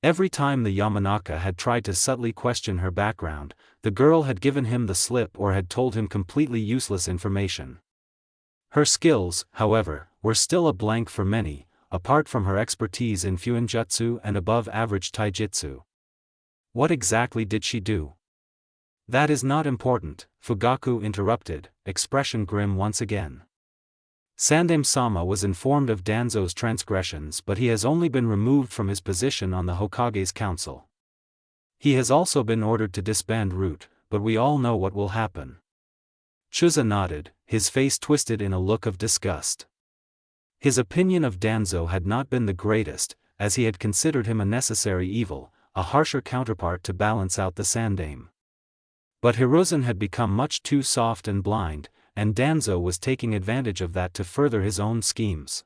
Every time the Yamanaka had tried to subtly question her background, the girl had given him the slip or had told him completely useless information. Her skills, however, were still a blank for many, apart from her expertise in Fuinjutsu and above-average taijutsu. What exactly did she do? That is not important, Fugaku interrupted, expression grim once again. Sandame-sama was informed of Danzo's transgressions but he has only been removed from his position on the Hokage's council. He has also been ordered to disband Root, but we all know what will happen. Chuza nodded, his face twisted in a look of disgust. His opinion of Danzo had not been the greatest, as he had considered him a necessary evil, a harsher counterpart to balance out the Sandame. But Hiruzen had become much too soft and blind, and Danzo was taking advantage of that to further his own schemes.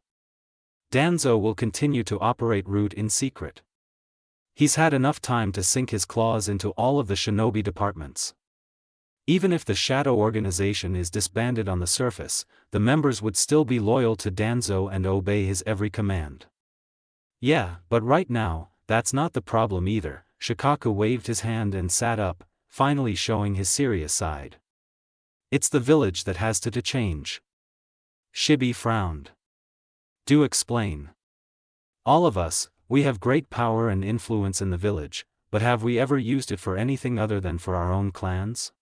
Danzo will continue to operate Root in secret. He's had enough time to sink his claws into all of the shinobi departments. Even if the shadow organization is disbanded on the surface, the members would still be loyal to Danzo and obey his every command. Yeah, but right now, that's not the problem either. Shikaku waved his hand and sat up, finally showing his serious side. It's the village that has to change. Shibi frowned. Do explain. All of us, we have great power and influence in the village, but have we ever used it for anything other than for our own clans?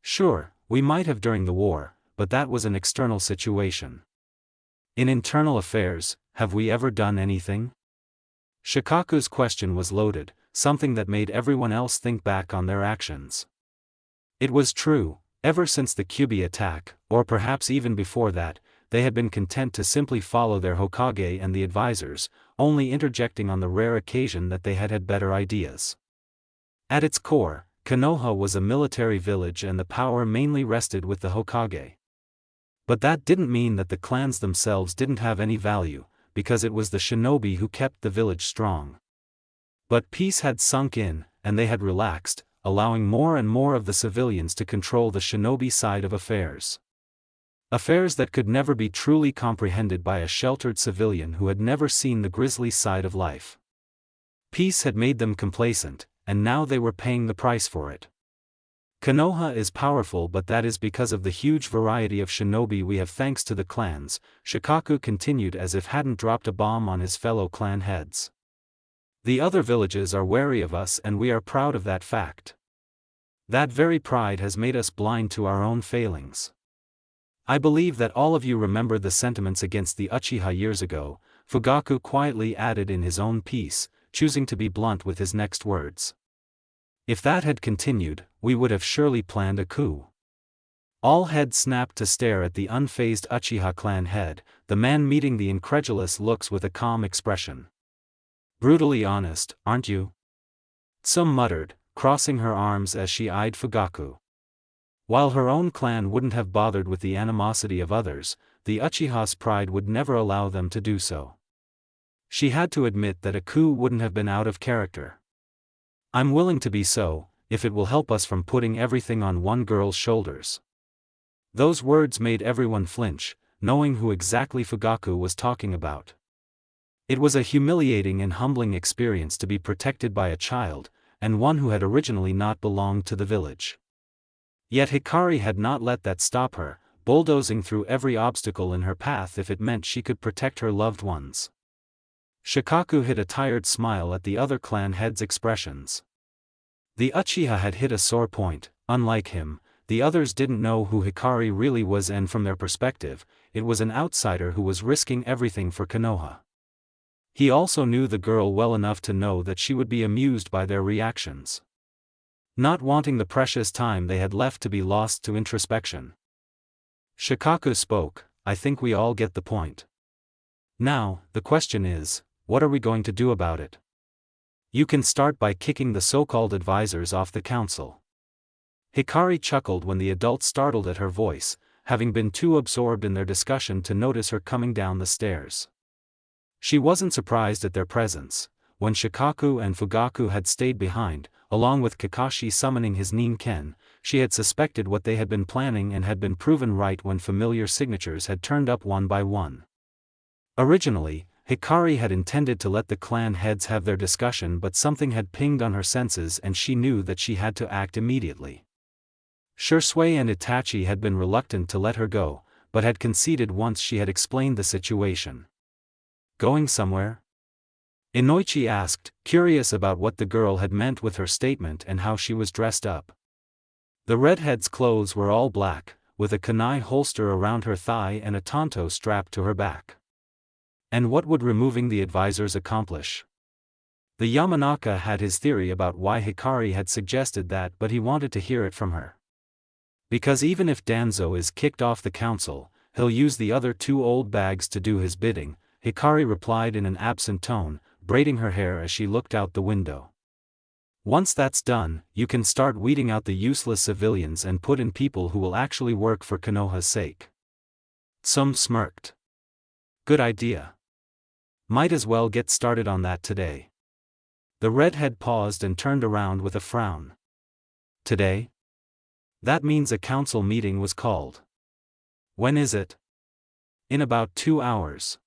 Sure, we might have during the war, but that was an external situation. In internal affairs, have we ever done anything? Shikaku's question was loaded, something that made everyone else think back on their actions. It was true, ever since the Kyuubi attack, or perhaps even before that, they had been content to simply follow their hokage and the advisors, only interjecting on the rare occasion that they had had better ideas. At its core, Konoha was a military village and the power mainly rested with the hokage. But that didn't mean that the clans themselves didn't have any value, because it was the shinobi who kept the village strong. But peace had sunk in, and they had relaxed, allowing more and more of the civilians to control the shinobi side of affairs. Affairs that could never be truly comprehended by a sheltered civilian who had never seen the grisly side of life. Peace had made them complacent, and now they were paying the price for it. Konoha is powerful, but that is because of the huge variety of shinobi we have thanks to the clans, Shikaku continued as if hadn't dropped a bomb on his fellow clan heads. The other villages are wary of us and we are proud of that fact. That very pride has made us blind to our own failings. I believe that all of you remember the sentiments against the Uchiha years ago, Fugaku quietly added in his own piece, choosing to be blunt with his next words. If that had continued, we would have surely planned a coup. All heads snapped to stare at the unfazed Uchiha clan head, the man meeting the incredulous looks with a calm expression. Brutally honest, aren't you? Tsum muttered, crossing her arms as she eyed Fugaku. While her own clan wouldn't have bothered with the animosity of others, the Uchiha's pride would never allow them to do so. She had to admit that a coup wouldn't have been out of character. I'm willing to be so, if it will help us from putting everything on one girl's shoulders. Those words made everyone flinch, knowing who exactly Fugaku was talking about. It was a humiliating and humbling experience to be protected by a child, and one who had originally not belonged to the village. Yet Hikari had not let that stop her, bulldozing through every obstacle in her path if it meant she could protect her loved ones. Shikaku hid a tired smile at the other clan heads' expressions. The Uchiha had hit a sore point. Unlike him, the others didn't know who Hikari really was, and from their perspective, it was an outsider who was risking everything for Konoha. He also knew the girl well enough to know that she would be amused by their reactions. Not wanting the precious time they had left to be lost to introspection. Shikaku spoke, I think we all get the point. Now, the question is, what are we going to do about it? You can start by kicking the so-called advisors off the council. Hikari chuckled when the adults startled at her voice, having been too absorbed in their discussion to notice her coming down the stairs. She wasn't surprised at their presence. When Shikaku and Fugaku had stayed behind, along with Kakashi summoning his Ninken, she had suspected what they had been planning and had been proven right when familiar signatures had turned up one by one. Originally, Hikari had intended to let the clan heads have their discussion, but something had pinged on her senses and she knew that she had to act immediately. Shisui and Itachi had been reluctant to let her go, but had conceded once she had explained the situation. Going somewhere? Inoichi asked, curious about what the girl had meant with her statement and how she was dressed up. The redhead's clothes were all black, with a kunai holster around her thigh and a tanto strapped to her back. And what would removing the advisors accomplish? The Yamanaka had his theory about why Hikari had suggested that, but he wanted to hear it from her. Because even if Danzo is kicked off the council, he'll use the other two old bags to do his bidding, Hikari replied in an absent tone, braiding her hair as she looked out the window. Once that's done, you can start weeding out the useless civilians and put in people who will actually work for Konoha's sake. Tsum smirked. Good idea. Might as well get started on that today. The redhead paused and turned around with a frown. Today? That means a council meeting was called. When is it? In about 2 hours.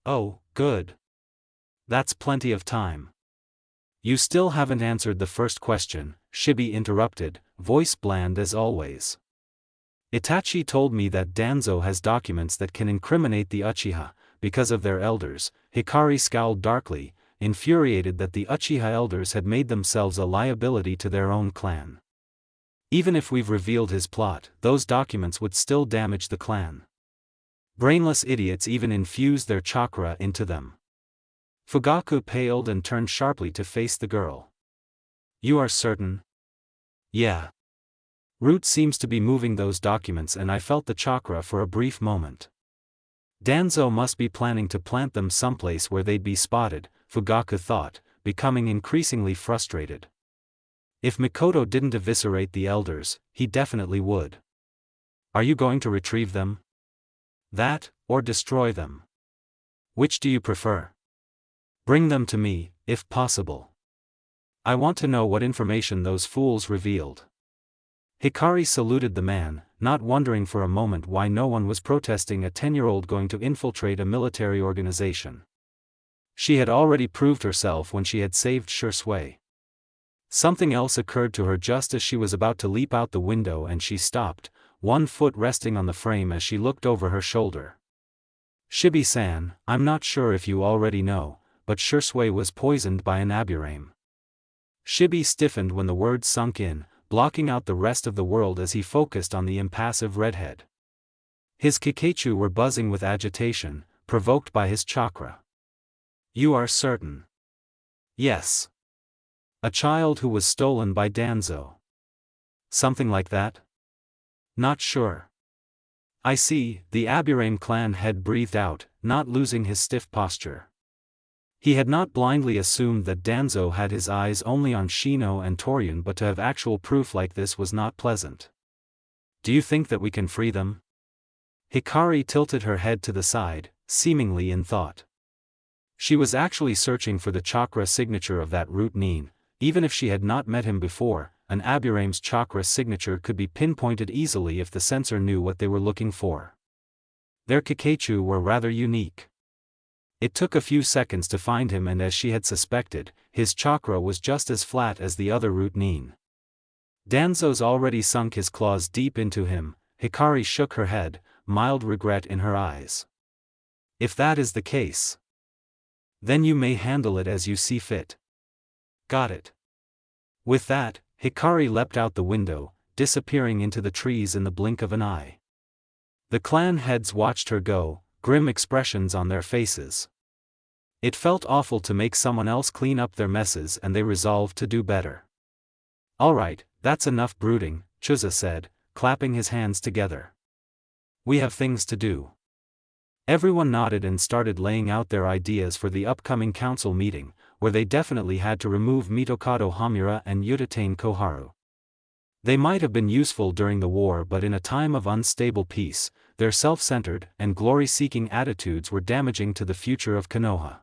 Oh, good. That's plenty of time. You still haven't answered the first question, Shibi interrupted, voice bland as always. Itachi told me that Danzo has documents that can incriminate the Uchiha, because of their elders. Hikari scowled darkly, infuriated that the Uchiha elders had made themselves a liability to their own clan. Even if we've revealed his plot, those documents would still damage the clan. Brainless idiots even infuse their chakra into them. Fugaku paled and turned sharply to face the girl. You are certain? Yeah. Root seems to be moving those documents and I felt the chakra for a brief moment. Danzo must be planning to plant them someplace where they'd be spotted, Fugaku thought, becoming increasingly frustrated. If Mikoto didn't eviscerate the elders, he definitely would. Are you going to retrieve them? That, or destroy them? Which do you prefer? Bring them to me, if possible. I want to know what information those fools revealed. Hikari saluted the man, not wondering for a moment why no one was protesting a 10-year-old going to infiltrate a military organization. She had already proved herself when she had saved Shisui. Something else occurred to her just as she was about to leap out the window and she stopped, one foot resting on the frame as she looked over her shoulder. Shibi-san, I'm not sure if you already know, but Shisui was poisoned by an aburame. Shibi stiffened when the words sunk in, blocking out the rest of the world as he focused on the impassive redhead. His kikaichu were buzzing with agitation, provoked by his chakra. You are certain? Yes. A child who was stolen by Danzo. Something like that? Not sure. I see, the aburame clan head breathed out, not losing his stiff posture. He had not blindly assumed that Danzo had his eyes only on Shino and Torian, but to have actual proof like this was not pleasant. Do you think that we can free them? Hikari tilted her head to the side, seemingly in thought. She was actually searching for the chakra signature of that root Nin. Even if she had not met him before, an aburame's chakra signature could be pinpointed easily if the sensor knew what they were looking for. Their kikaichu were rather unique. It took a few seconds to find him, and as she had suspected, his chakra was just as flat as the other root Nin. Danzo's already sunk his claws deep into him. Hikari shook her head, mild regret in her eyes. If that is the case, then you may handle it as you see fit. Got it. With that, Hikari leapt out the window, disappearing into the trees in the blink of an eye. The clan heads watched her go, grim expressions on their faces. It felt awful to make someone else clean up their messes, and they resolved to do better. Alright, that's enough brooding, Chuza said, clapping his hands together. We have things to do. Everyone nodded and started laying out their ideas for the upcoming council meeting, where they definitely had to remove Mitokado Hamura and Utatane Koharu. They might have been useful during the war, but in a time of unstable peace, their self-centered and glory-seeking attitudes were damaging to the future of Konoha.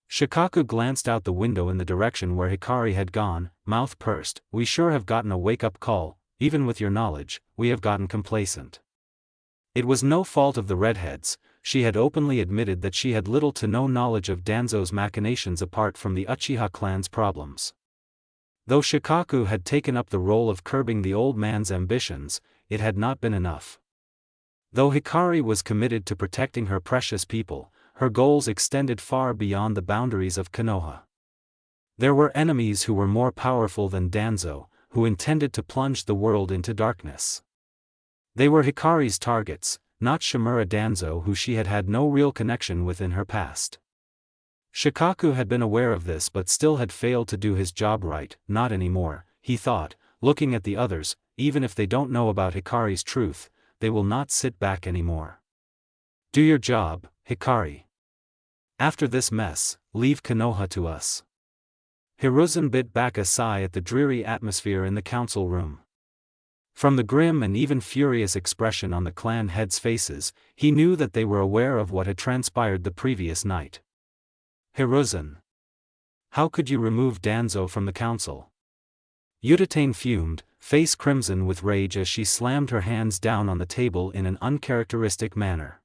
Shikaku glanced out the window in the direction where Hikari had gone, mouth pursed. We sure have gotten a wake-up call. Even with your knowledge, we have gotten complacent. It was no fault of the redheads. She had openly admitted that she had little to no knowledge of Danzo's machinations apart from the Uchiha clan's problems. Though Shikaku had taken up the role of curbing the old man's ambitions, it had not been enough. Though Hikari was committed to protecting her precious people, her goals extended far beyond the boundaries of Konoha. There were enemies who were more powerful than Danzo, who intended to plunge the world into darkness. They were Hikari's targets, not Shimura Danzo, who she had had no real connection with in her past. Shikaku had been aware of this but still had failed to do his job right. Not anymore, he thought, looking at the others. Even if they don't know about Hikari's truth, they will not sit back anymore. Do your job, Hikari. After this mess, leave Konoha to us. Hiruzen bit back a sigh at the dreary atmosphere in the council room. From the grim and even furious expression on the clan heads' faces, he knew that they were aware of what had transpired the previous night. Hiruzen. How could you remove Danzo from the council? Utatane fumed, face crimson with rage as she slammed her hands down on the table in an uncharacteristic manner.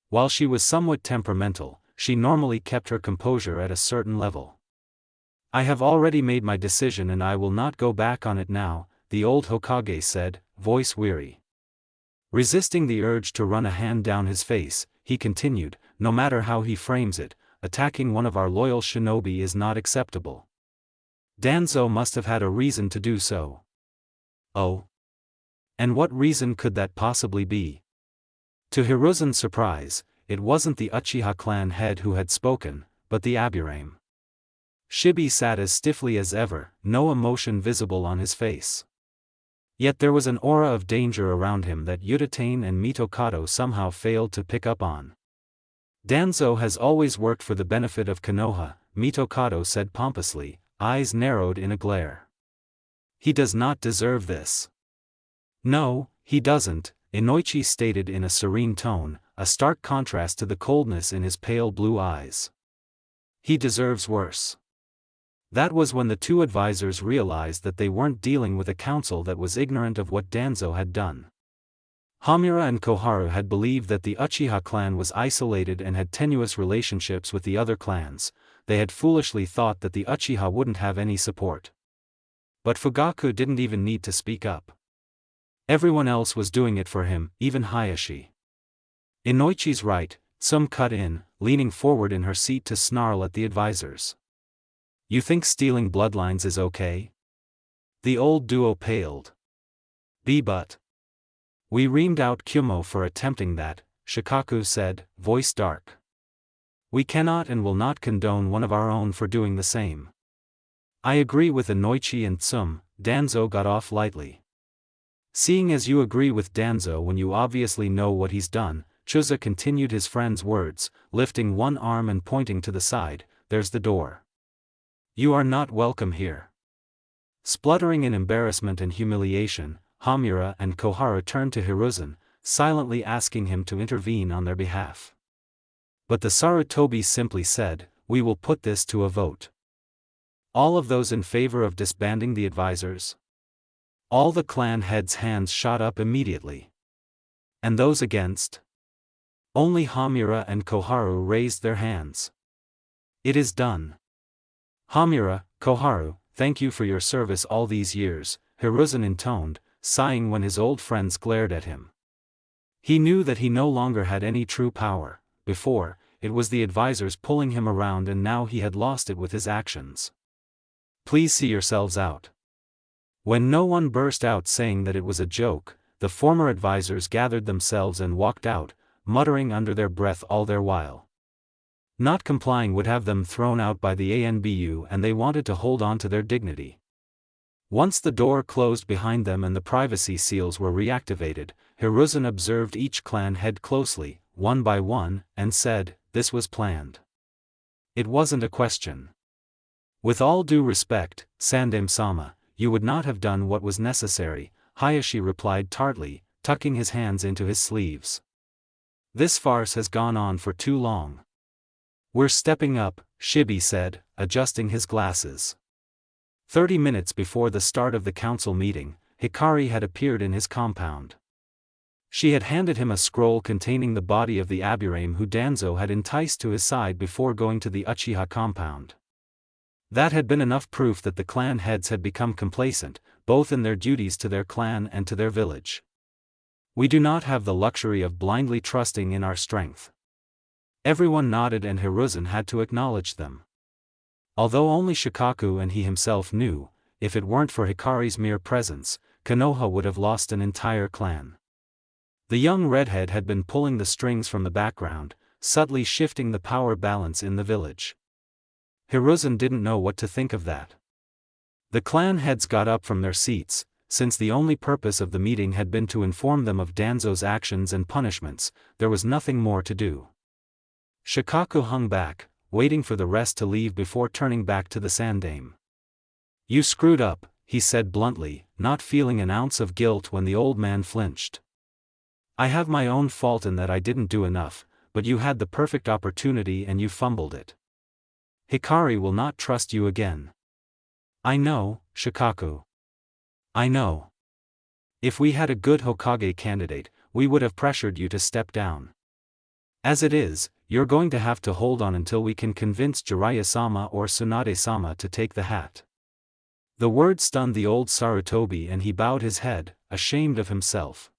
While she was somewhat temperamental, she normally kept her composure at a certain level. I have already made my decision and I will not go back on it now, the old Hokage said, voice weary. Resisting the urge to run a hand down his face, he continued, no matter how he frames it, attacking one of our loyal shinobi is not acceptable. Danzo must have had a reason to do so. Oh? And what reason could that possibly be? To Hiruzen's surprise, it wasn't the Uchiha clan head who had spoken, but the Aburame. Shibi sat as stiffly as ever, no emotion visible on his face. Yet there was an aura of danger around him that Utatane and Mitokado somehow failed to pick up on. Danzo has always worked for the benefit of Konoha, Mitokado said pompously, eyes narrowed in a glare. He does not deserve this. No, he doesn't, Inoichi stated in a serene tone, a stark contrast to the coldness in his pale blue eyes. He deserves worse. That was when the two advisors realized that they weren't dealing with a council that was ignorant of what Danzo had done. Hamura and Koharu had believed that the Uchiha clan was isolated and had tenuous relationships with the other clans. They had foolishly thought that the Uchiha wouldn't have any support. But Fugaku didn't even need to speak up. Everyone else was doing it for him, even Hayashi. Inoichi's right, Tsum cut in, leaning forward in her seat to snarl at the advisors. You think stealing bloodlines is okay? The old duo paled. But. We reamed out Kyumo for attempting that, Shikaku said, voice dark. We cannot and will not condone one of our own for doing the same. I agree with Inoichi and Tsum, Danzo got off lightly. Seeing as you agree with Danzo when you obviously know what he's done, Chuza continued his friend's words, lifting one arm and pointing to the side, there's the door. You are not welcome here. Spluttering in embarrassment and humiliation, Hamura and Koharu turned to Hiruzen, silently asking him to intervene on their behalf. But the Sarutobi simply said, we will put this to a vote. All of those in favor of disbanding the advisors? All the clan heads' hands shot up immediately. And those against? Only Hamura and Koharu raised their hands. It is done. Hamura, Koharu, thank you for your service all these years, Hiruzen intoned, sighing when his old friends glared at him. He knew that he no longer had any true power. Before, it was the advisors pulling him around, and now he had lost it with his actions. Please see yourselves out. When no one burst out saying that it was a joke, the former advisors gathered themselves and walked out, muttering under their breath all their while. Not complying would have them thrown out by the ANBU, and they wanted to hold on to their dignity. Once the door closed behind them and the privacy seals were reactivated, Hiruzen observed each clan head closely, one by one, and said, this was planned. It wasn't a question. With all due respect, Sandame-sama, you would not have done what was necessary, Hayashi replied tartly, tucking his hands into his sleeves. This farce has gone on for too long. We're stepping up, Shibi said, adjusting his glasses. 30 minutes before the start of the council meeting, Hikari had appeared in his compound. She had handed him a scroll containing the body of the Aburame who Danzo had enticed to his side before going to the Uchiha compound. That had been enough proof that the clan heads had become complacent, both in their duties to their clan and to their village. We do not have the luxury of blindly trusting in our strength. Everyone nodded, and Hiruzen had to acknowledge them. Although only Shikaku and he himself knew, if it weren't for Hikari's mere presence, Konoha would have lost an entire clan. The young redhead had been pulling the strings from the background, subtly shifting the power balance in the village. Hiruzen didn't know what to think of that. The clan heads got up from their seats, since the only purpose of the meeting had been to inform them of Danzo's actions and punishments. There was nothing more to do. Shikaku hung back, waiting for the rest to leave before turning back to the Sandame. You screwed up, he said bluntly, not feeling an ounce of guilt when the old man flinched. I have my own fault in that I didn't do enough, but you had the perfect opportunity and you fumbled it. Hikari will not trust you again. I know, Shikaku. I know. If we had a good Hokage candidate, we would have pressured you to step down. As it is, you're going to have to hold on until we can convince Jiraiya-sama or Tsunade-sama to take the hat. The word stunned the old Sarutobi and he bowed his head, ashamed of himself.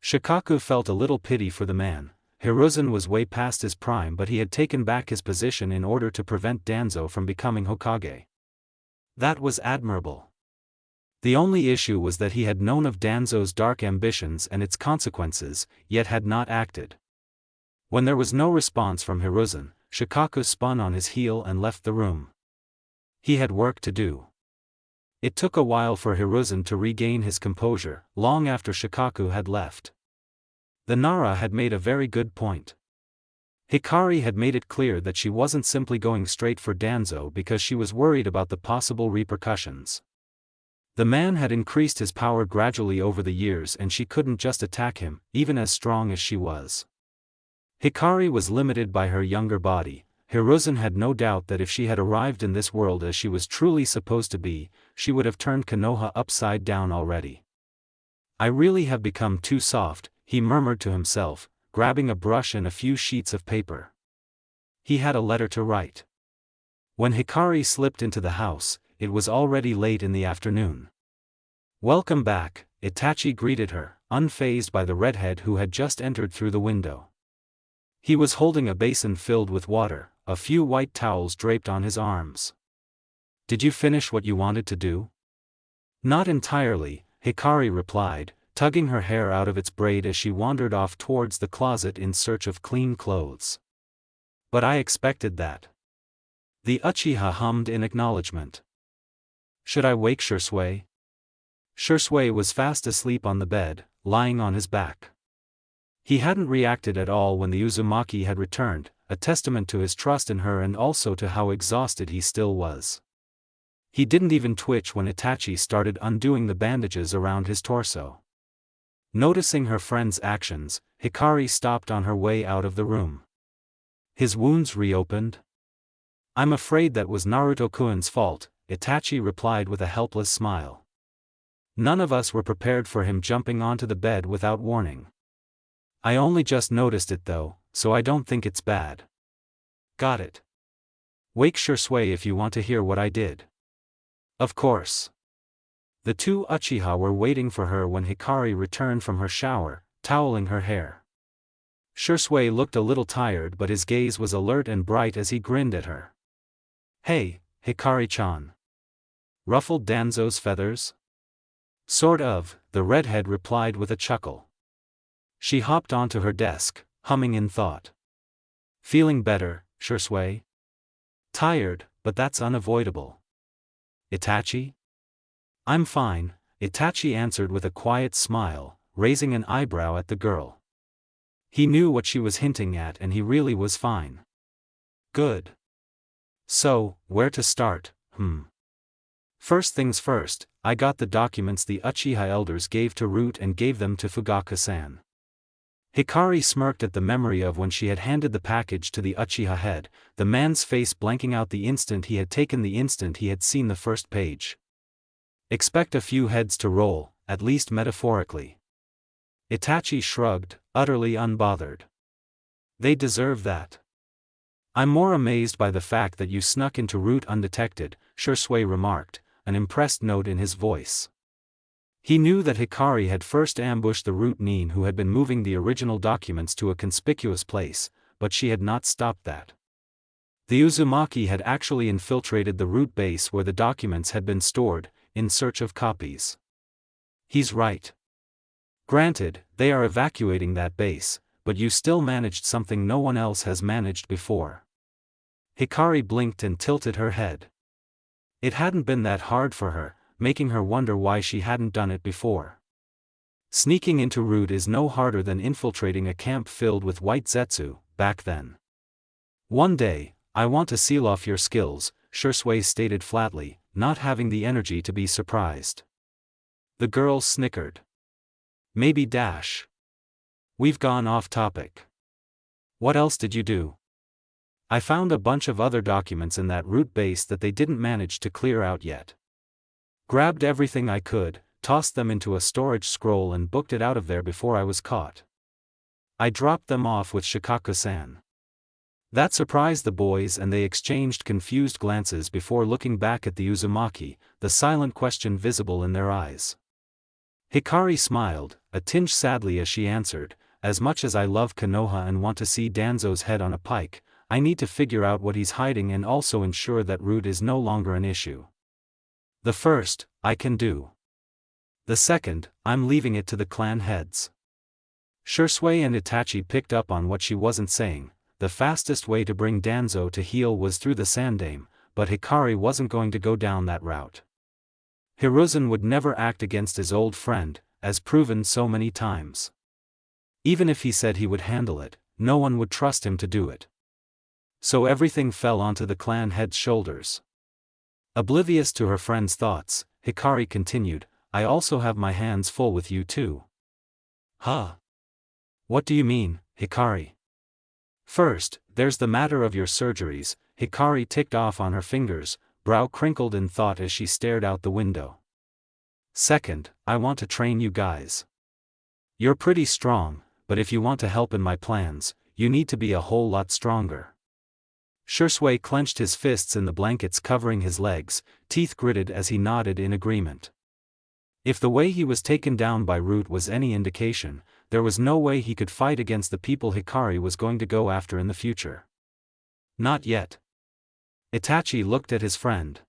Shikaku felt a little pity for the man. Hiruzen was way past his prime, but he had taken back his position in order to prevent Danzo from becoming Hokage. That was admirable. The only issue was that he had known of Danzo's dark ambitions and its consequences, yet had not acted. When there was no response from Hiruzen, Shikaku spun on his heel and left the room. He had work to do. It took a while for Hiruzen to regain his composure, long after Shikaku had left. The Nara had made a very good point. Hikari had made it clear that she wasn't simply going straight for Danzo because she was worried about the possible repercussions. The man had increased his power gradually over the years and she couldn't just attack him, even as strong as she was. Hikari was limited by her younger body. Hiruzen had no doubt that if she had arrived in this world as she was truly supposed to be, she would have turned Konoha upside down already. I really have become too soft, he murmured to himself, grabbing a brush and a few sheets of paper. He had a letter to write. When Hikari slipped into the house, it was already late in the afternoon. "Welcome back," Itachi greeted her, unfazed by the redhead who had just entered through the window. He was holding a basin filled with water, a few white towels draped on his arms. "Did you finish what you wanted to do?" "Not entirely," Hikari replied, tugging her hair out of its braid as she wandered off towards the closet in search of clean clothes. "But I expected that." The Uchiha hummed in acknowledgement. "Should I wake Shisui?" Shisui was fast asleep on the bed, lying on his back. He hadn't reacted at all when the Uzumaki had returned, a testament to his trust in her and also to how exhausted he still was. He didn't even twitch when Itachi started undoing the bandages around his torso. Noticing her friend's actions, Hikari stopped on her way out of the room. "His wounds reopened?" "I'm afraid that was Naruto-kun's fault," Itachi replied with a helpless smile. "None of us were prepared for him jumping onto the bed without warning. I only just noticed it though, so I don't think it's bad." "Got it. Wake Shisui if you want to hear what I did." "Of course." The two Uchiha were waiting for her when Hikari returned from her shower, toweling her hair. Shisui looked a little tired but his gaze was alert and bright as he grinned at her. "Hey, Hikari-chan. Ruffled Danzo's feathers?" "Sort of," the redhead replied with a chuckle. She hopped onto her desk, humming in thought. "Feeling better, Shisui?" "Tired, but that's unavoidable." "Itachi?" "I'm fine," Itachi answered with a quiet smile, raising an eyebrow at the girl. He knew what she was hinting at and he really was fine. "Good. So, where to start, First things first, I got the documents the Uchiha elders gave to Root and gave them to Fugaku-san." Hikari smirked at the memory of when she had handed the package to the Uchiha head, the man's face blanking out the instant he had taken the instant he had seen the first page. "Expect a few heads to roll, at least metaphorically." Itachi shrugged, utterly unbothered. "They deserve that." "I'm more amazed by the fact that you snuck into Root undetected," Shisui remarked, an impressed note in his voice. He knew that Hikari had first ambushed the Root Nin who had been moving the original documents to a conspicuous place, but she had not stopped that. The Uzumaki had actually infiltrated the Root base where the documents had been stored, in search of copies. He's right. Granted, they are evacuating that base, but you still managed something no one else has managed before. Hikari blinked and tilted her head. It hadn't been that hard for her, making her wonder why she hadn't done it before. Sneaking into Root is no harder than infiltrating a camp filled with white Zetsu, back then. "One day, I want to seal off your skills," Shisui stated flatly, not having the energy to be surprised. The girl snickered. "Maybe dash. We've gone off topic. What else did you do?" "I found a bunch of other documents in that Root base that they didn't manage to clear out yet. Grabbed everything I could, tossed them into a storage scroll and booked it out of there before I was caught. I dropped them off with Shikaku-san." That surprised the boys and they exchanged confused glances before looking back at the Uzumaki, the silent question visible in their eyes. Hikari smiled, a tinge sadly as she answered, "As much as I love Konoha and want to see Danzo's head on a pike, I need to figure out what he's hiding and also ensure that Root is no longer an issue. The first, I can do. The second, I'm leaving it to the clan heads. Shisui and Itachi picked up on what she wasn't saying. The fastest way to bring Danzo to heel was through the Sandaime, but Hikari wasn't going to go down that route. Hiruzen would never act against his old friend, as proven so many times. Even if he said he would handle it, no one would trust him to do it. So everything fell onto the clan head's shoulders. Oblivious to her friend's thoughts, Hikari continued, I also have my hands full with you too. Huh? What do you mean, Hikari? First, there's the matter of your surgeries. Hikari ticked off on her fingers, brow crinkled in thought as she stared out the window. Second, I want to train you guys. You're pretty strong, but if you want to help in my plans, you need to be a whole lot stronger. Shisui clenched his fists in the blankets covering his legs, teeth gritted as he nodded in agreement. If the way he was taken down by Root was any indication, there was no way he could fight against the people Hikari was going to go after in the future. Not yet. Itachi looked at his friend,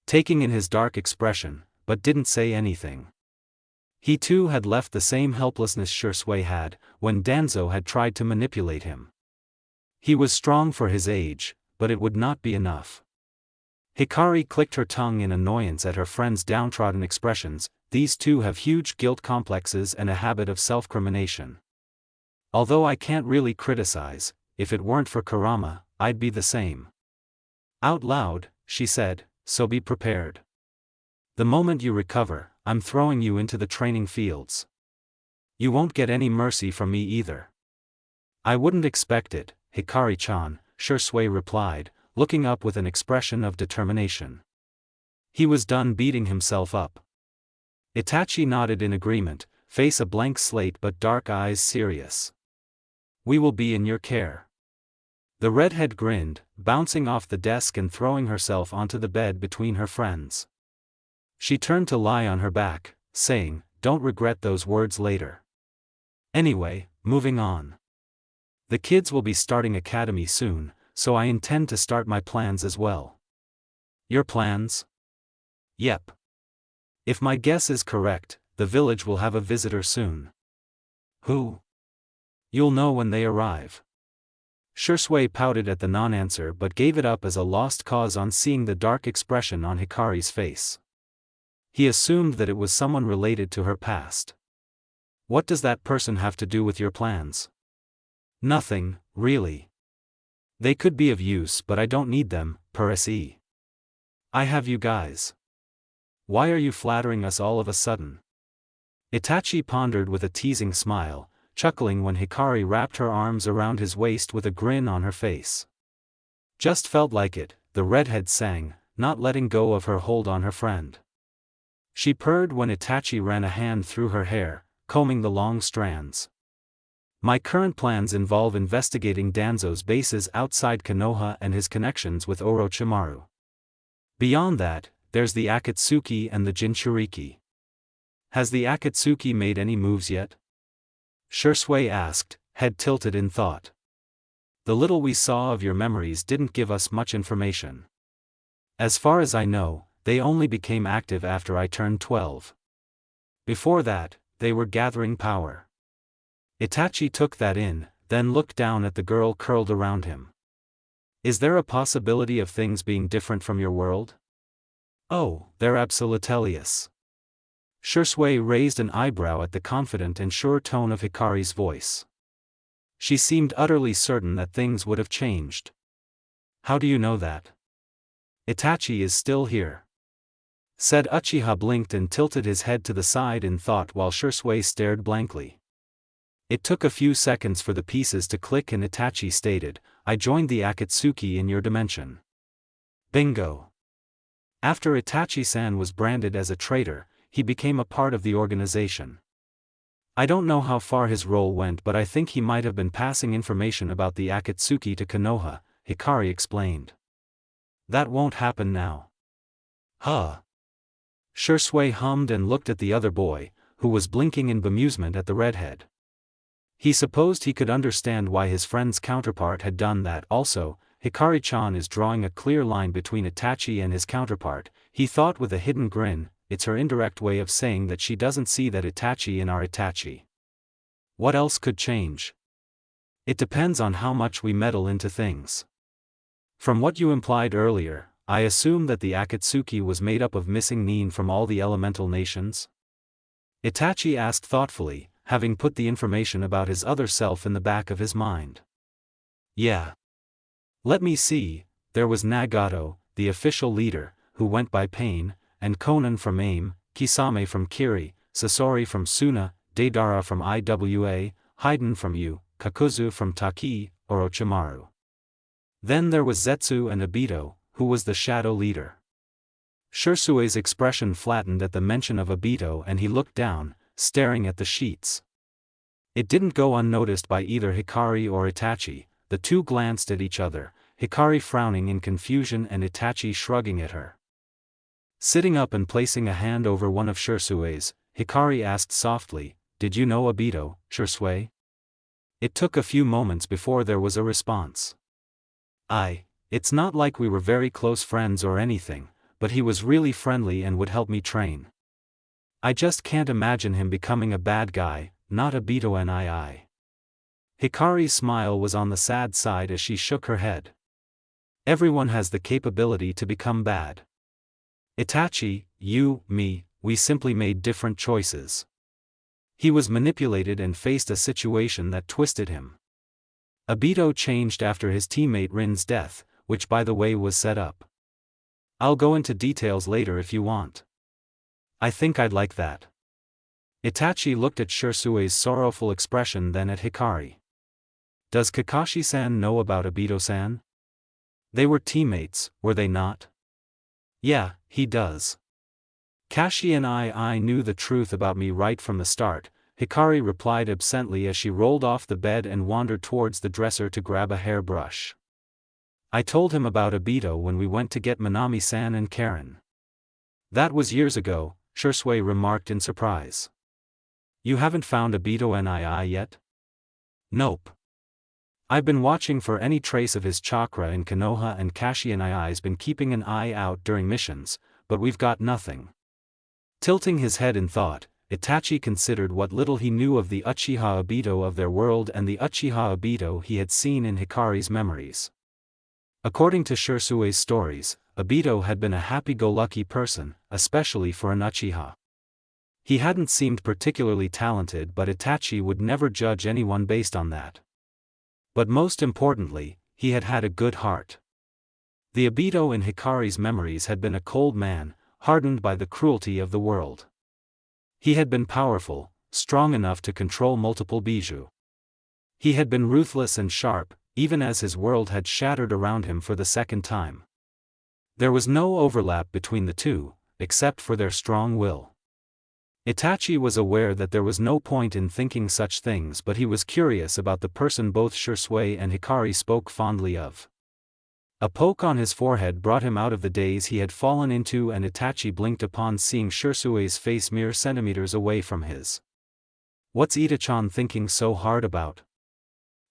taking in his dark expression, but didn't say anything. He too had left the same helplessness Shisui had, when Danzo had tried to manipulate him. He was strong for his age, but it would not be enough. Hikari clicked her tongue in annoyance at her friend's downtrodden expressions. These two have huge guilt complexes and a habit of self-crimination. Although I can't really criticize, if it weren't for Kurama, I'd be the same. Out loud, she said, so be prepared. The moment you recover, I'm throwing you into the training fields. You won't get any mercy from me either. I wouldn't expect it, Hikari-chan, Shisui replied, looking up with an expression of determination. He was done beating himself up. Itachi nodded in agreement, face a blank slate but dark eyes serious. We will be in your care. The redhead grinned, bouncing off the desk and throwing herself onto the bed between her friends. She turned to lie on her back, saying, don't regret those words later. Anyway, moving on. The kids will be starting academy soon, so I intend to start my plans as well. Your plans? Yep. If my guess is correct, the village will have a visitor soon. Who? You'll know when they arrive. Shisui pouted at the non-answer but gave it up as a lost cause on seeing the dark expression on Hikari's face. He assumed that it was someone related to her past. What does that person have to do with your plans? Nothing, really. They could be of use but I don't need them, per se. I have you guys. Why are you flattering us all of a sudden? Itachi pondered with a teasing smile, chuckling when Hikari wrapped her arms around his waist with a grin on her face. Just felt like it, the redhead sang, not letting go of her hold on her friend. She purred when Itachi ran a hand through her hair, combing the long strands. My current plans involve investigating Danzo's bases outside Konoha and his connections with Orochimaru. Beyond that, there's the Akatsuki and the Jinchuriki. Has the Akatsuki made any moves yet? Shisui asked, head tilted in thought. The little we saw of your memories didn't give us much information. As far as I know, they only became active after I turned 12. Before that, they were gathering power. Itachi took that in, then looked down at the girl curled around him. Is there a possibility of things being different from your world? Oh, they're absolutelious. Shisui raised an eyebrow at the confident and sure tone of Hikari's voice. She seemed utterly certain that things would have changed. How do you know that? Itachi is still here. Said Uchiha blinked and tilted his head to the side in thought while Shisui stared blankly. It took a few seconds for the pieces to click and Itachi stated, I joined the Akatsuki in your dimension. Bingo. After Itachi-san was branded as a traitor, he became a part of the organization. I don't know how far his role went but I think he might have been passing information about the Akatsuki to Konoha, Hikari explained. That won't happen now. Huh. Shisui hummed and looked at the other boy, who was blinking in bemusement at the redhead. He supposed he could understand why his friend's counterpart had done that. Also, Hikari-chan is drawing a clear line between Itachi and his counterpart, he thought with a hidden grin, it's her indirect way of saying that she doesn't see that Itachi in our Itachi. What else could change? It depends on how much we meddle into things. From what you implied earlier, I assume that the Akatsuki was made up of missing nin from all the elemental nations? Itachi asked thoughtfully, having put the information about his other self in the back of his mind. Yeah. Let me see, there was Nagato, the official leader, who went by Pain, and Konan from AIM, Kisame from Kiri, Sasori from Suna, Deidara from IWA, Haiden from U, Kakuzu from Taki, Orochimaru. Then there was Zetsu and Obito, who was the shadow leader. Shisui's expression flattened at the mention of Obito and he looked down, staring at the sheets. It didn't go unnoticed by either Hikari or Itachi. The two glanced at each other, Hikari frowning in confusion and Itachi shrugging at her. Sitting up and placing a hand over one of Shisui's, Hikari asked softly, "Did you know Obito, Shisui?" It took a few moments before there was a response. It's not like we were very close friends or anything, but he was really friendly and would help me train. I just can't imagine him becoming a bad guy, not Obito nii. Hikari's smile was on the sad side as she shook her head. Everyone has the capability to become bad. Itachi, you, me, we simply made different choices. He was manipulated and faced a situation that twisted him. Obito changed after his teammate Rin's death, which by the way was set up. I'll go into details later if you want. I think I'd like that. Itachi looked at Shisui's sorrowful expression then at Hikari. Does Kakashi-san know about Obito-san? They were teammates, were they not? Yeah, he does. Kashi and I knew the truth about me right from the start, Hikari replied absently as she rolled off the bed and wandered towards the dresser to grab a hairbrush. I told him about Obito when we went to get Minami-san and Karen. That was years ago, Shisui remarked in surprise. You haven't found Obito nii yet? Nope. I've been watching for any trace of his chakra in Konoha and Kashi and I's been keeping an eye out during missions, but we've got nothing. Tilting his head in thought, Itachi considered what little he knew of the Uchiha Obito of their world and the Uchiha Obito he had seen in Hikari's memories. According to Shisui's stories, Obito had been a happy-go-lucky person, especially for an Uchiha. He hadn't seemed particularly talented but Itachi would never judge anyone based on that. But most importantly, he had had a good heart. The Obito in Hikari's memories had been a cold man, hardened by the cruelty of the world. He had been powerful, strong enough to control multiple bijou. He had been ruthless and sharp, even as his world had shattered around him for the second time. There was no overlap between the two, except for their strong will. Itachi was aware that there was no point in thinking such things but he was curious about the person both Shisui and Hikari spoke fondly of. A poke on his forehead brought him out of the daze he had fallen into and Itachi blinked upon seeing Shisui's face mere centimeters away from his. What's Ita-chan thinking so hard about?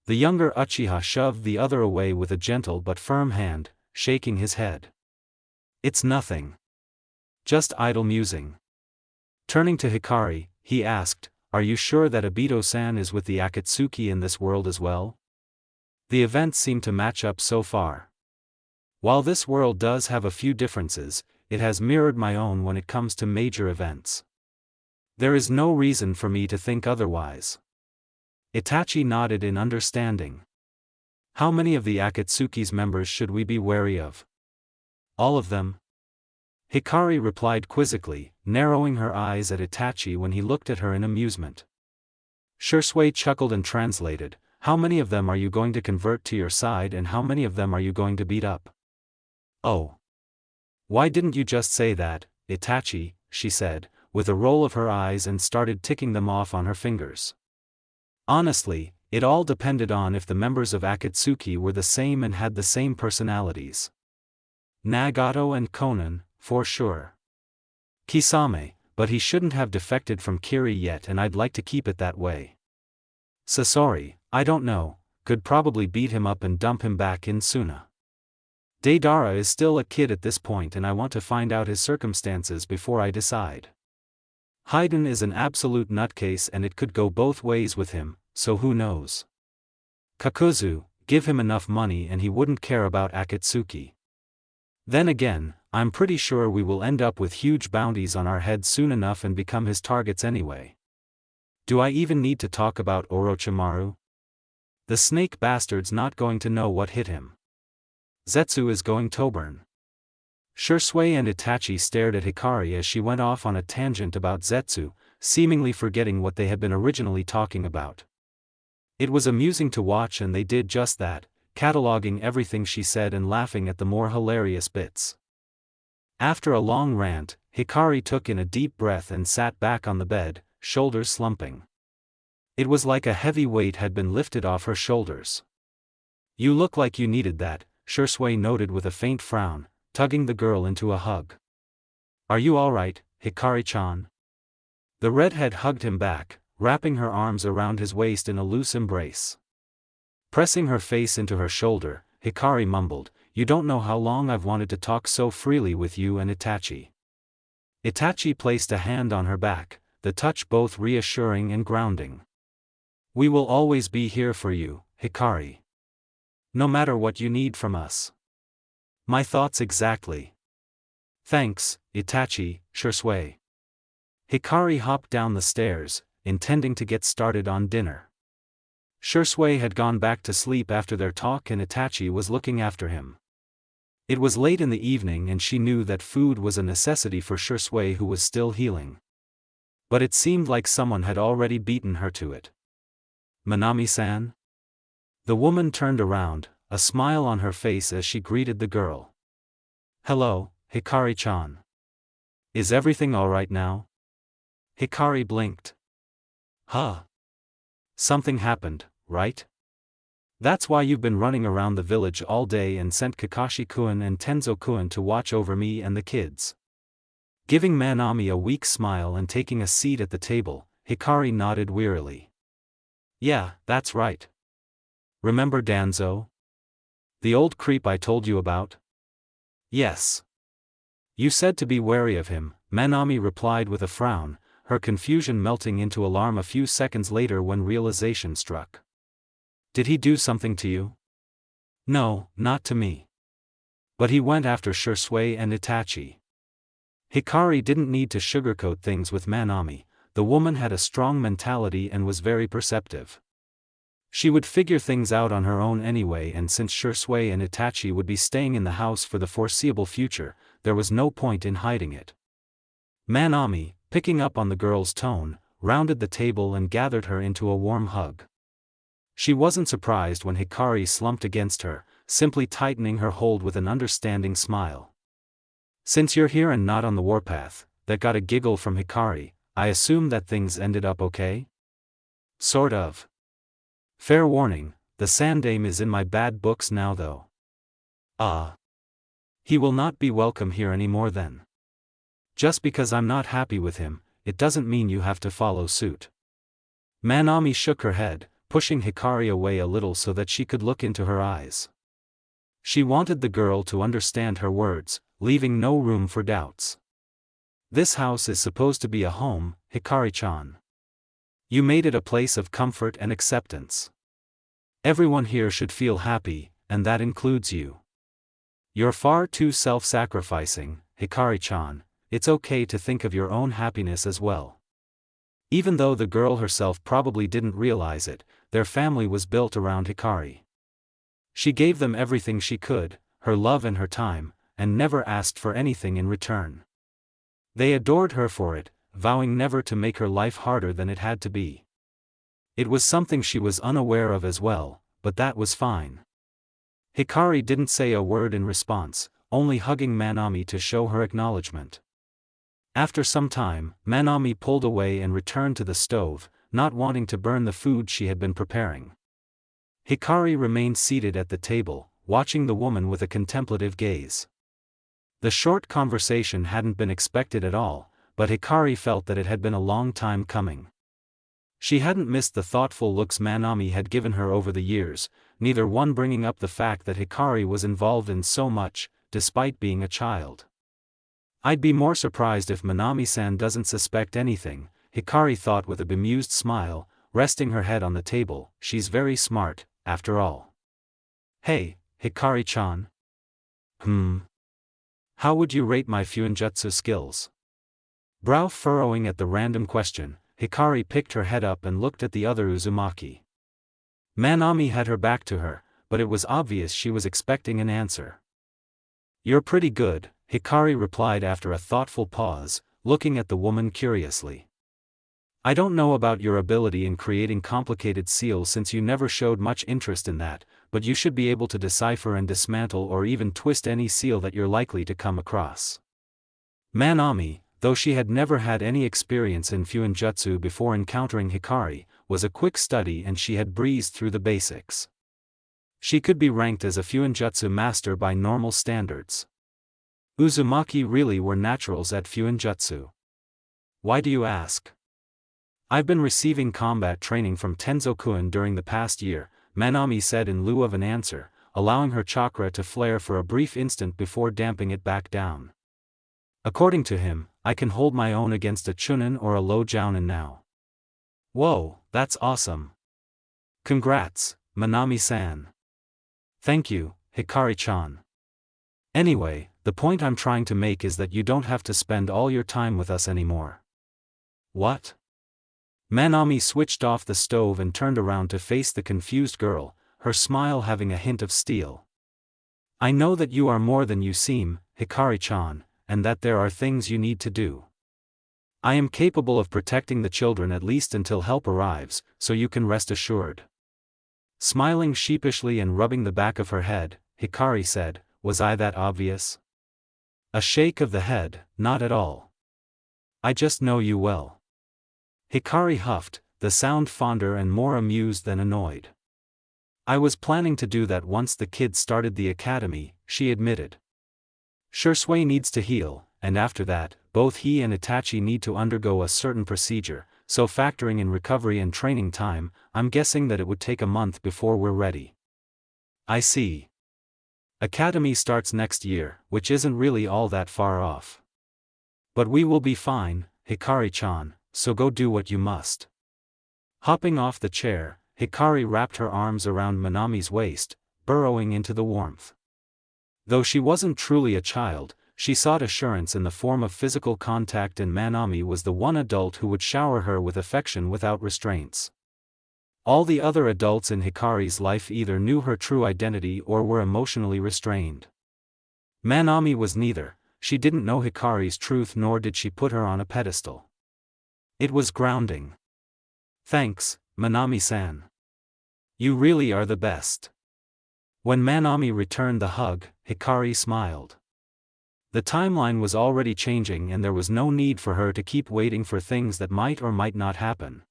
The younger Uchiha shoved the other away with a gentle but firm hand, shaking his head. It's nothing. Just idle musing. Turning to Hikari, he asked, "Are you sure that Obito-san is with the Akatsuki in this world as well?" The events seem to match up so far. While this world does have a few differences, it has mirrored my own when it comes to major events. There is no reason for me to think otherwise. Itachi nodded in understanding. How many of the Akatsuki's members should we be wary of? All of them? Hikari replied quizzically, narrowing her eyes at Itachi when he looked at her in amusement. Shisui chuckled and translated, "How many of them are you going to convert to your side and how many of them are you going to beat up?" "Oh. Why didn't you just say that, Itachi," she said, with a roll of her eyes and started ticking them off on her fingers. Honestly, it all depended on if the members of Akatsuki were the same and had the same personalities. Nagato and Konan, for sure. Kisame, but he shouldn't have defected from Kiri yet and I'd like to keep it that way. Sasori, I don't know, could probably beat him up and dump him back in Suna. Deidara is still a kid at this point and I want to find out his circumstances before I decide. Haiden is an absolute nutcase and it could go both ways with him, so who knows. Kakuzu, give him enough money and he wouldn't care about Akatsuki. Then again, I'm pretty sure we will end up with huge bounties on our heads soon enough and become his targets anyway. Do I even need to talk about Orochimaru? The snake bastard's not going to know what hit him. Zetsu is going to burn. Shisui and Itachi stared at Hikari as she went off on a tangent about Zetsu, seemingly forgetting what they had been originally talking about. It was amusing to watch and they did just that, cataloging everything she said and laughing at the more hilarious bits. After a long rant, Hikari took in a deep breath and sat back on the bed, shoulders slumping. It was like a heavy weight had been lifted off her shoulders. You look like you needed that, Shisui noted with a faint frown, tugging the girl into a hug. Are you alright, Hikari-chan? The redhead hugged him back, wrapping her arms around his waist in a loose embrace. Pressing her face into her shoulder, Hikari mumbled, You don't know how long I've wanted to talk so freely with you and Itachi. Itachi placed a hand on her back, the touch both reassuring and grounding. We will always be here for you, Hikari. No matter what you need from us. My thoughts exactly. Thanks, Itachi, Shisui. Hikari hopped down the stairs, intending to get started on dinner. Shisui had gone back to sleep after their talk and Itachi was looking after him. It was late in the evening and she knew that food was a necessity for Shisui who was still healing. But it seemed like someone had already beaten her to it. Manami-san? The woman turned around, a smile on her face as she greeted the girl. Hello, Hikari-chan. Is everything alright now? Hikari blinked. Huh? Something happened, right? That's why you've been running around the village all day and sent Kakashi-kun and Tenzo-kun to watch over me and the kids. Giving Manami a weak smile and taking a seat at the table, Hikari nodded wearily. Yeah, that's right. Remember Danzo? The old creep I told you about? Yes. You said to be wary of him, Manami replied with a frown, her confusion melting into alarm a few seconds later when realization struck. Did he do something to you? No, not to me. But he went after Shisui and Itachi. Hikari didn't need to sugarcoat things with Manami, the woman had a strong mentality and was very perceptive. She would figure things out on her own anyway, and since Shisui and Itachi would be staying in the house for the foreseeable future, there was no point in hiding it. Manami, picking up on the girl's tone, rounded the table and gathered her into a warm hug. She wasn't surprised when Hikari slumped against her, simply tightening her hold with an understanding smile. Since you're here and not on the warpath, that got a giggle from Hikari, I assume that things ended up okay? Sort of. Fair warning, the Sandaime is in my bad books now though. He will not be welcome here anymore then. Just because I'm not happy with him, it doesn't mean you have to follow suit. Manami shook her head, pushing Hikari away a little so that she could look into her eyes. She wanted the girl to understand her words, leaving no room for doubts. This house is supposed to be a home, Hikari-chan. You made it a place of comfort and acceptance. Everyone here should feel happy, and that includes you. You're far too self-sacrificing, Hikari-chan, it's okay to think of your own happiness as well. Even though the girl herself probably didn't realize it, their family was built around Hikari. She gave them everything she could, her love and her time, and never asked for anything in return. They adored her for it, vowing never to make her life harder than it had to be. It was something she was unaware of as well, but that was fine. Hikari didn't say a word in response, only hugging Manami to show her acknowledgement. After some time, Manami pulled away and returned to the stove, not wanting to burn the food she had been preparing. Hikari remained seated at the table, watching the woman with a contemplative gaze. The short conversation hadn't been expected at all, but Hikari felt that it had been a long time coming. She hadn't missed the thoughtful looks Manami had given her over the years, neither one bringing up the fact that Hikari was involved in so much, despite being a child. I'd be more surprised if Manami-san doesn't suspect anything, Hikari thought with a bemused smile, resting her head on the table. She's very smart, after all. Hey, Hikari-chan. How would you rate my fuinjutsu skills? Brow furrowing at the random question, Hikari picked her head up and looked at the other Uzumaki. Manami had her back to her, but it was obvious she was expecting an answer. You're pretty good, Hikari replied after a thoughtful pause, looking at the woman curiously. I don't know about your ability in creating complicated seals since you never showed much interest in that, but you should be able to decipher and dismantle or even twist any seal that you're likely to come across. Manami, though she had never had any experience in fuinjutsu before encountering Hikari, was a quick study and she had breezed through the basics. She could be ranked as a fuinjutsu master by normal standards. Uzumaki really were naturals at fuinjutsu. Why do you ask? I've been receiving combat training from Tenzo-kun during the past year, Manami said in lieu of an answer, allowing her chakra to flare for a brief instant before damping it back down. According to him, I can hold my own against a chunin or a low jounin now. Whoa, that's awesome. Congrats, Manami-san. Thank you, Hikari-chan. Anyway, the point I'm trying to make is that you don't have to spend all your time with us anymore. What? Manami switched off the stove and turned around to face the confused girl, her smile having a hint of steel. I know that you are more than you seem, Hikari-chan, and that there are things you need to do. I am capable of protecting the children at least until help arrives, so you can rest assured. Smiling sheepishly and rubbing the back of her head, Hikari said, was I that obvious? A shake of the head, not at all. I just know you well. Hikari huffed, the sound fonder and more amused than annoyed. I was planning to do that once the kids started the academy, she admitted. Shisui needs to heal, and after that, both he and Itachi need to undergo a certain procedure, so factoring in recovery and training time, I'm guessing that it would take a month before we're ready. I see. Academy starts next year, which isn't really all that far off. But we will be fine, Hikari-chan, so go do what you must. Hopping off the chair, Hikari wrapped her arms around Manami's waist, burrowing into the warmth. Though she wasn't truly a child, she sought assurance in the form of physical contact, and Manami was the one adult who would shower her with affection without restraints. All the other adults in Hikari's life either knew her true identity or were emotionally restrained. Manami was neither. She didn't know Hikari's truth, nor did she put her on a pedestal. It was grounding. Thanks, Manami-san. You really are the best. When Manami returned the hug, Hikari smiled. The timeline was already changing and there was no need for her to keep waiting for things that might or might not happen.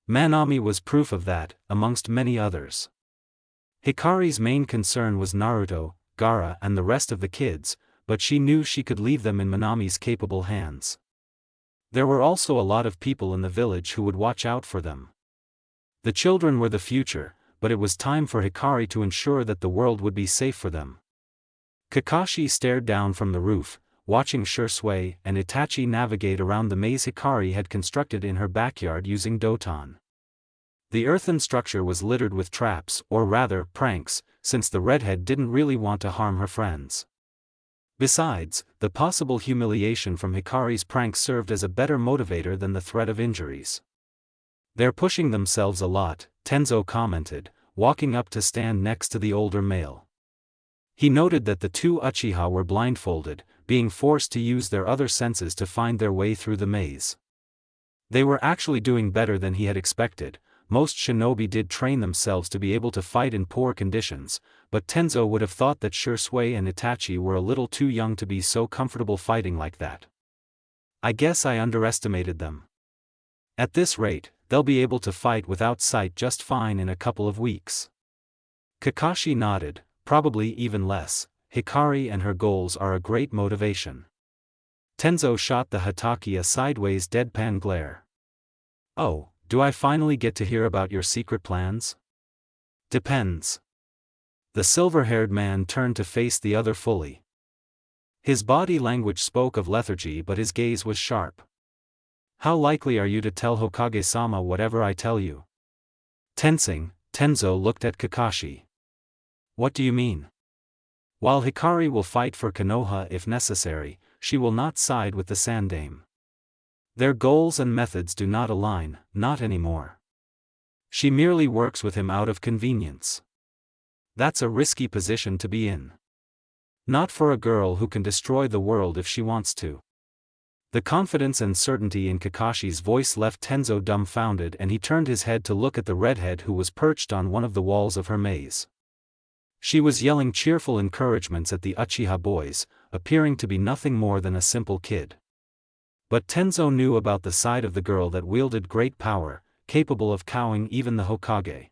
Manami was proof of that, amongst many others. Hikari's main concern was Naruto, Gaara and the rest of the kids, but she knew she could leave them in Manami's capable hands. There were also a lot of people in the village who would watch out for them. The children were the future, but it was time for Hikari to ensure that the world would be safe for them. Kakashi stared down from the roof, watching Shisui and Itachi navigate around the maze Hikari had constructed in her backyard using Doton. The earthen structure was littered with traps, or rather, pranks, since the redhead didn't really want to harm her friends. Besides, the possible humiliation from Hikari's pranks served as a better motivator than the threat of injuries. They're pushing themselves a lot, Tenzo commented, walking up to stand next to the older male. He noted that the two Uchiha were blindfolded, being forced to use their other senses to find their way through the maze. They were actually doing better than he had expected. Most shinobi did train themselves to be able to fight in poor conditions, but Tenzo would have thought that Shisui and Itachi were a little too young to be so comfortable fighting like that. I guess I underestimated them. At this rate, they'll be able to fight without sight just fine in a couple of weeks. Kakashi nodded, probably even less. Hikari and her goals are a great motivation. Tenzo shot the Hatake a sideways deadpan glare. Oh, do I finally get to hear about your secret plans? Depends. The silver-haired man turned to face the other fully. His body language spoke of lethargy, but his gaze was sharp. How likely are you to tell Hokage-sama whatever I tell you? Tensing, Tenzo looked at Kakashi. What do you mean? While Hikari will fight for Konoha if necessary, she will not side with the Sandame. Their goals and methods do not align, not anymore. She merely works with him out of convenience. That's a risky position to be in. Not for a girl who can destroy the world if she wants to. The confidence and certainty in Kakashi's voice left Tenzo dumbfounded, and he turned his head to look at the redhead who was perched on one of the walls of her maze. She was yelling cheerful encouragements at the Uchiha boys, appearing to be nothing more than a simple kid. But Tenzo knew about the side of the girl that wielded great power, capable of cowing even the Hokage.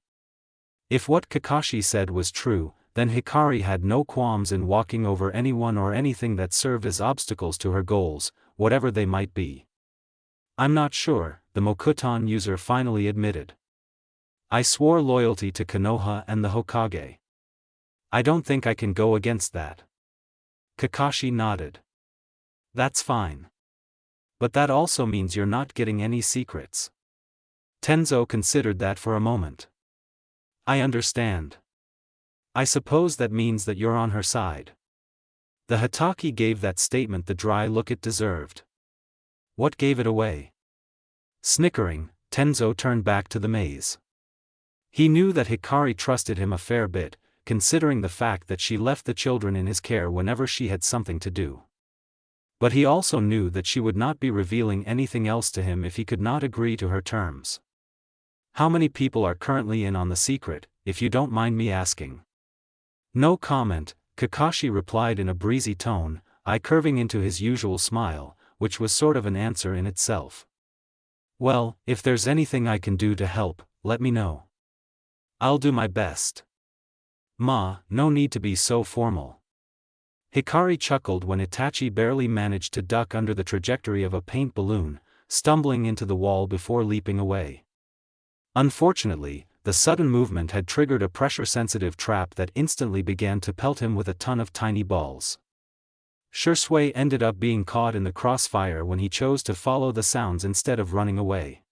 If what Kakashi said was true, then Hikari had no qualms in walking over anyone or anything that served as obstacles to her goals, whatever they might be. I'm not sure, the Mokuton user finally admitted. I swore loyalty to Konoha and the Hokage. I don't think I can go against that. Kakashi nodded. That's fine. But that also means you're not getting any secrets. Tenzo considered that for a moment. I understand. I suppose that means that you're on her side. The Hitachi gave that statement the dry look it deserved. What gave it away? Snickering, Tenzo turned back to the maze. He knew that Hikari trusted him a fair bit, considering the fact that she left the children in his care whenever she had something to do. But he also knew that she would not be revealing anything else to him if he could not agree to her terms. How many people are currently in on the secret, if you don't mind me asking? No comment, Kakashi replied in a breezy tone, eye curving into his usual smile, which was sort of an answer in itself. Well, if there's anything I can do to help, let me know. I'll do my best. Ma, no need to be so formal. Hikari chuckled when Itachi barely managed to duck under the trajectory of a paint balloon, stumbling into the wall before leaping away. Unfortunately, the sudden movement had triggered a pressure-sensitive trap that instantly began to pelt him with a ton of tiny balls. Shisui ended up being caught in the crossfire when he chose to follow the sounds instead of running away.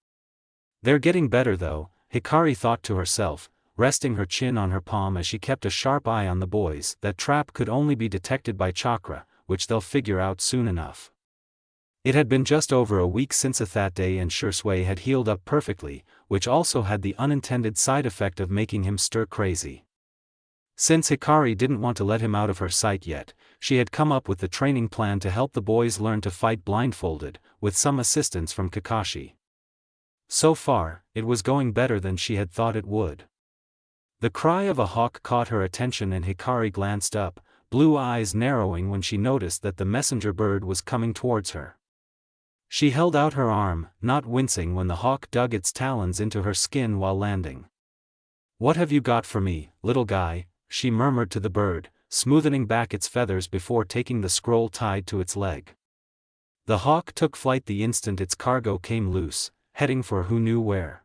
They're getting better though, Hikari thought to herself, resting her chin on her palm as she kept a sharp eye on the boys. That trap could only be detected by chakra, which they'll figure out soon enough. It had been just over a week since that day and Shisui had healed up perfectly, which also had the unintended side effect of making him stir crazy. Since Hikari didn't want to let him out of her sight yet, she had come up with the training plan to help the boys learn to fight blindfolded, with some assistance from Kakashi. So far, it was going better than she had thought it would. The cry of a hawk caught her attention and Hikari glanced up, blue eyes narrowing when she noticed that the messenger bird was coming towards her. She held out her arm, not wincing when the hawk dug its talons into her skin while landing. "What have you got for me, little guy?" she murmured to the bird, smoothing back its feathers before taking the scroll tied to its leg. The hawk took flight the instant its cargo came loose, heading for who knew where.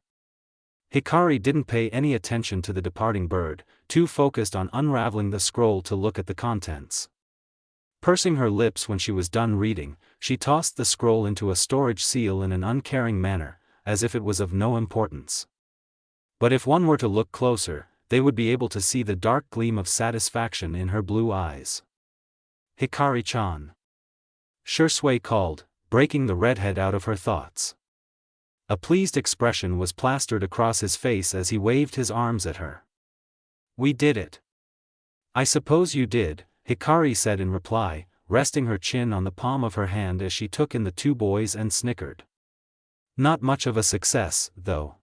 Hikari didn't pay any attention to the departing bird, too focused on unraveling the scroll to look at the contents. Pursing her lips when she was done reading, she tossed the scroll into a storage seal in an uncaring manner, as if it was of no importance. But if one were to look closer, they would be able to see the dark gleam of satisfaction in her blue eyes. "Hikari-chan," Shisui called, breaking the redhead out of her thoughts. A pleased expression was plastered across his face as he waved his arms at her. "We did it." "I suppose you did," Hikari said in reply, resting her chin on the palm of her hand as she took in the two boys and snickered. Not much of a success, though.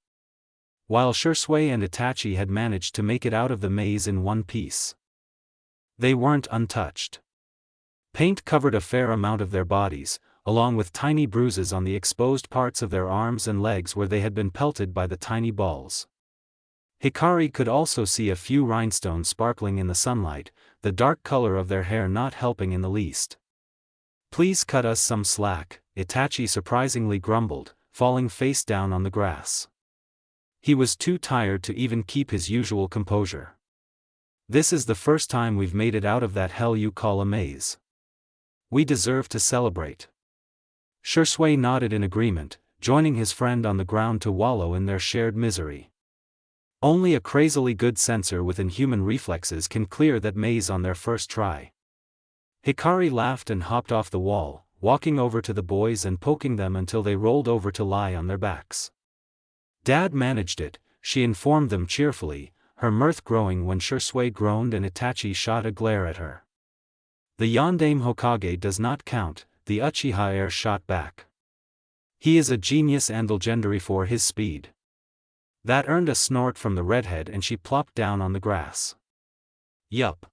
While Shisui and Itachi had managed to make it out of the maze in one piece, they weren't untouched. Paint covered a fair amount of their bodies, along with tiny bruises on the exposed parts of their arms and legs where they had been pelted by the tiny balls. Hikari could also see a few rhinestones sparkling in the sunlight, the dark color of their hair not helping in the least. "Please cut us some slack," Itachi surprisingly grumbled, falling face down on the grass. He was too tired to even keep his usual composure. This is the first time we've made it out of that hell you call a maze. We deserve to celebrate. Shisui nodded in agreement, joining his friend on the ground to wallow in their shared misery. Only a crazily good censor with inhuman reflexes can clear that maze on their first try. Hikari laughed and hopped off the wall, walking over to the boys and poking them until they rolled over to lie on their backs. Dad managed it, she informed them cheerfully, her mirth growing when Shisui groaned and Itachi shot a glare at her. The Yondaime Hokage does not count, the Uchiha heir shot back. He is a genius and legendary for his speed. That earned a snort from the redhead and she plopped down on the grass. Yup.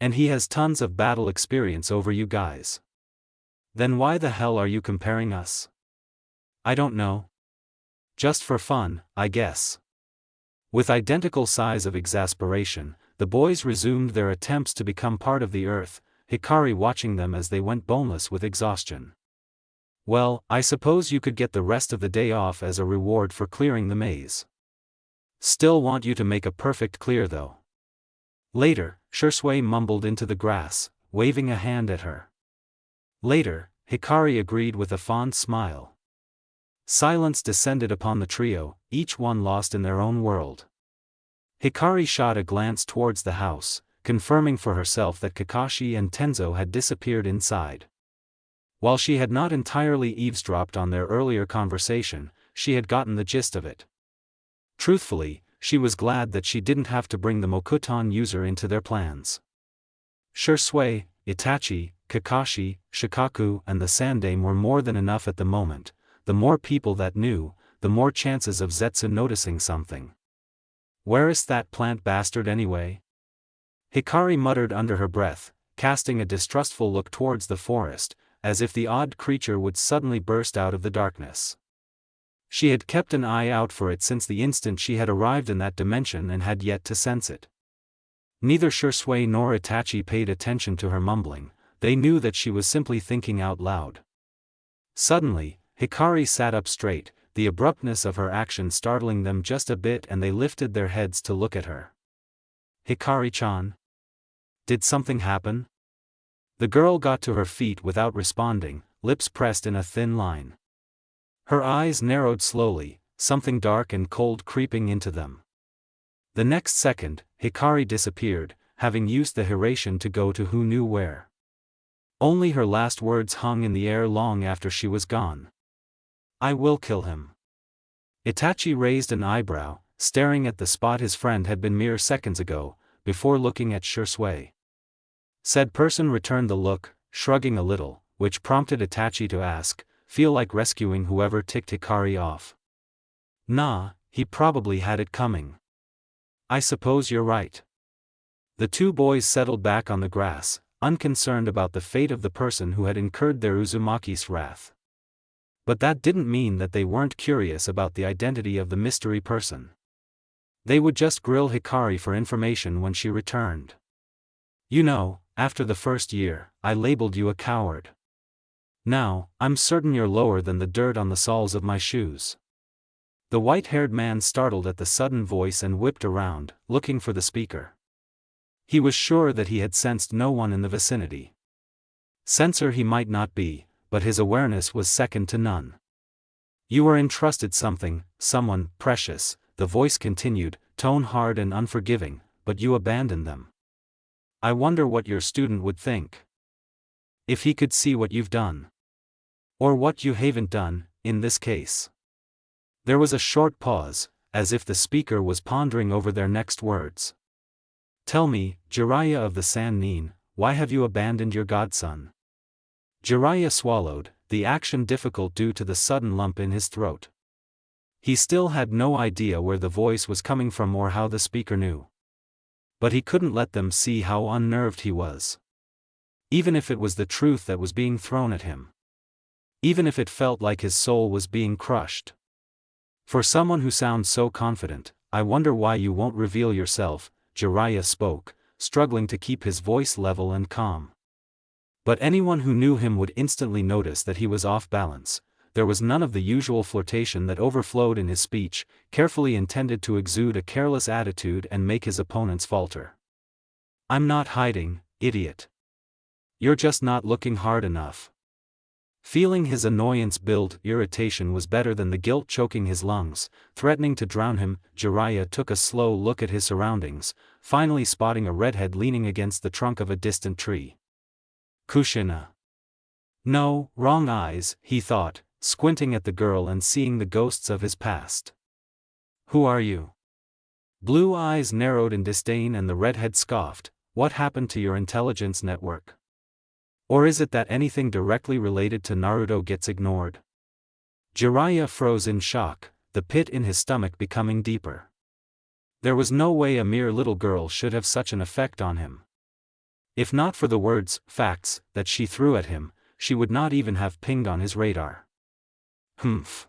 And he has tons of battle experience over you guys. Then why the hell are you comparing us? I don't know. Just for fun, I guess. With identical sighs of exasperation, the boys resumed their attempts to become part of the earth, Hikari watching them as they went boneless with exhaustion. Well, I suppose you could get the rest of the day off as a reward for clearing the maze. Still want you to make a perfect clear though. Later, Shisui mumbled into the grass, waving a hand at her. Later, Hikari agreed with a fond smile. Silence descended upon the trio, each one lost in their own world. Hikari shot a glance towards the house, confirming for herself that Kakashi and Tenzo had disappeared inside. While she had not entirely eavesdropped on their earlier conversation, she had gotten the gist of it. Truthfully, she was glad that she didn't have to bring the Mokuton user into their plans. Shisui, Itachi, Kakashi, Shikaku and the Sandaime were more than enough at the moment. The more people that knew, the more chances of Zetsu noticing something. Where is that plant bastard anyway? Hikari muttered under her breath, casting a distrustful look towards the forest, as if the odd creature would suddenly burst out of the darkness. She had kept an eye out for it since the instant she had arrived in that dimension and had yet to sense it. Neither Shisui nor Itachi paid attention to her mumbling, they knew that she was simply thinking out loud. Suddenly, Hikari sat up straight, the abruptness of her action startling them just a bit, and they lifted their heads to look at her. Hikari-chan? Did something happen? The girl got to her feet without responding, lips pressed in a thin line. Her eyes narrowed slowly, something dark and cold creeping into them. The next second, Hikari disappeared, having used the Hiration to go to who knew where. Only her last words hung in the air long after she was gone. I will kill him. Itachi raised an eyebrow, staring at the spot his friend had been mere seconds ago, before looking at Shisui. Said person returned the look, shrugging a little, which prompted Itachi to ask, feel like rescuing whoever ticked Hikari off. Nah, he probably had it coming. I suppose you're right. The two boys settled back on the grass, unconcerned about the fate of the person who had incurred their Uzumaki's wrath. But that didn't mean that they weren't curious about the identity of the mystery person. They would just grill Hikari for information when she returned. You know, after the first year, I labeled you a coward. Now, I'm certain you're lower than the dirt on the soles of my shoes. The white-haired man startled at the sudden voice and whipped around, looking for the speaker. He was sure that he had sensed no one in the vicinity. Censor he might not be, but his awareness was second to none. You were entrusted something, someone precious, the voice continued, tone hard and unforgiving, but you abandoned them. I wonder what your student would think. If he could see what you've done. Or what you haven't done, in this case. There was a short pause, as if the speaker was pondering over their next words. Tell me, Jiraiya of the Sannin, why have you abandoned your godson? Jiraiya swallowed, the action difficult due to the sudden lump in his throat. He still had no idea where the voice was coming from or how the speaker knew. But he couldn't let them see how unnerved he was. Even if it was the truth that was being thrown at him. Even if it felt like his soul was being crushed. For someone who sounds so confident, I wonder why you won't reveal yourself, Jiraiya spoke, struggling to keep his voice level and calm. But anyone who knew him would instantly notice that he was off balance. there was none of the usual flirtation that overflowed in his speech, carefully intended to exude a careless attitude and make his opponents falter. "I'm not hiding, idiot. You're just not looking hard enough." Feeling his annoyance build, irritation was better than the guilt choking his lungs, threatening to drown him. Jiraiya took a slow look at his surroundings, finally spotting a redhead leaning against the trunk of a distant tree. Kushina. No, wrong eyes, he thought, squinting at the girl and seeing the ghosts of his past. "Who are you?" Blue eyes narrowed in disdain and the redhead scoffed, "What happened to your intelligence network? Or is it that anything directly related to Naruto gets ignored?" Jiraiya froze in shock, the pit in his stomach becoming deeper. There was no way a mere little girl should have such an effect on him. If not for the words, facts, that she threw at him, she would not even have pinged on his radar. "Humph.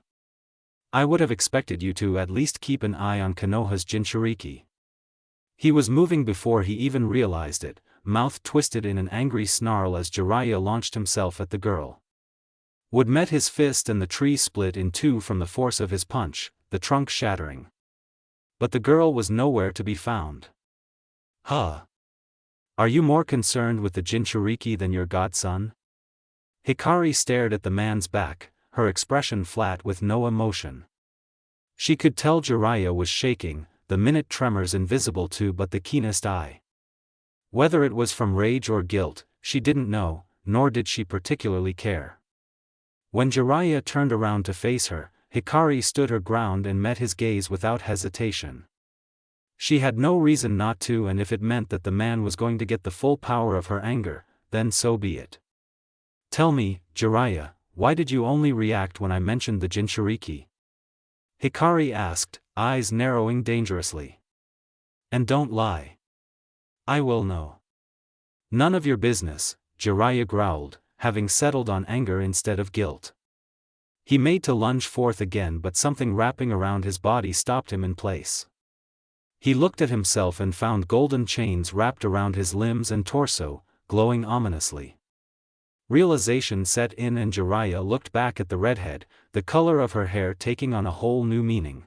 I would have expected you to at least keep an eye on Konoha's Jinchuriki." He was moving before he even realized it, mouth twisted in an angry snarl as Jiraiya launched himself at the girl. Wood met his fist and the tree split in two from the force of his punch, the trunk shattering. But the girl was nowhere to be found. "Huh? Are you more concerned with the Jinchuriki than your godson?" Hikari stared at the man's back, her expression flat with no emotion. She could tell Jiraiya was shaking, the minute tremors invisible to but the keenest eye. Whether it was from rage or guilt, she didn't know, nor did she particularly care. When Jiraiya turned around to face her, Hikari stood her ground and met his gaze without hesitation. She had no reason not to, and if it meant that the man was going to get the full power of her anger, then so be it. "Tell me, Jiraiya, why did you only react when I mentioned the Jinchuriki?" Hikari asked, eyes narrowing dangerously. "And don't lie. I will know." "None of your business," Jiraiya growled, having settled on anger instead of guilt. He made to lunge forth again, but something wrapping around his body stopped him in place. He looked at himself and found golden chains wrapped around his limbs and torso, glowing ominously. Realization set in and Jiraiya looked back at the redhead, the color of her hair taking on a whole new meaning.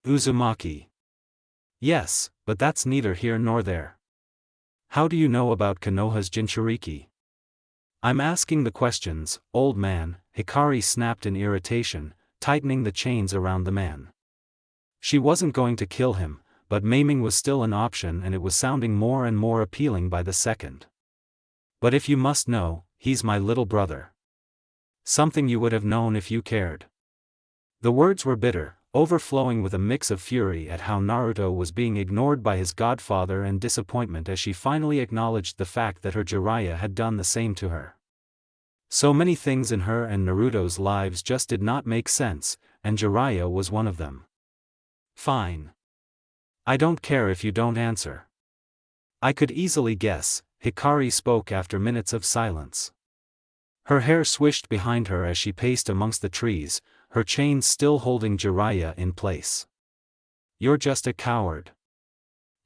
"Uzumaki. Yes, but that's neither here nor there. How do you know about Konoha's Jinchuriki?" "I'm asking the questions, old man," Hikari snapped in irritation, tightening the chains around the man. She wasn't going to kill him, but maiming was still an option and it was sounding more and more appealing by the second. "But if you must know, he's my little brother. Something you would have known if you cared." The words were bitter, overflowing with a mix of fury at how Naruto was being ignored by his godfather and disappointment as she finally acknowledged the fact that her Jiraiya had done the same to her. So many things in her and Naruto's lives just did not make sense, and Jiraiya was one of them. "Fine. I don't care if you don't answer." "I could easily guess," Hikari spoke after minutes of silence. Her hair swished behind her as she paced amongst the trees, her chains still holding Jiraiya in place. "You're just a coward.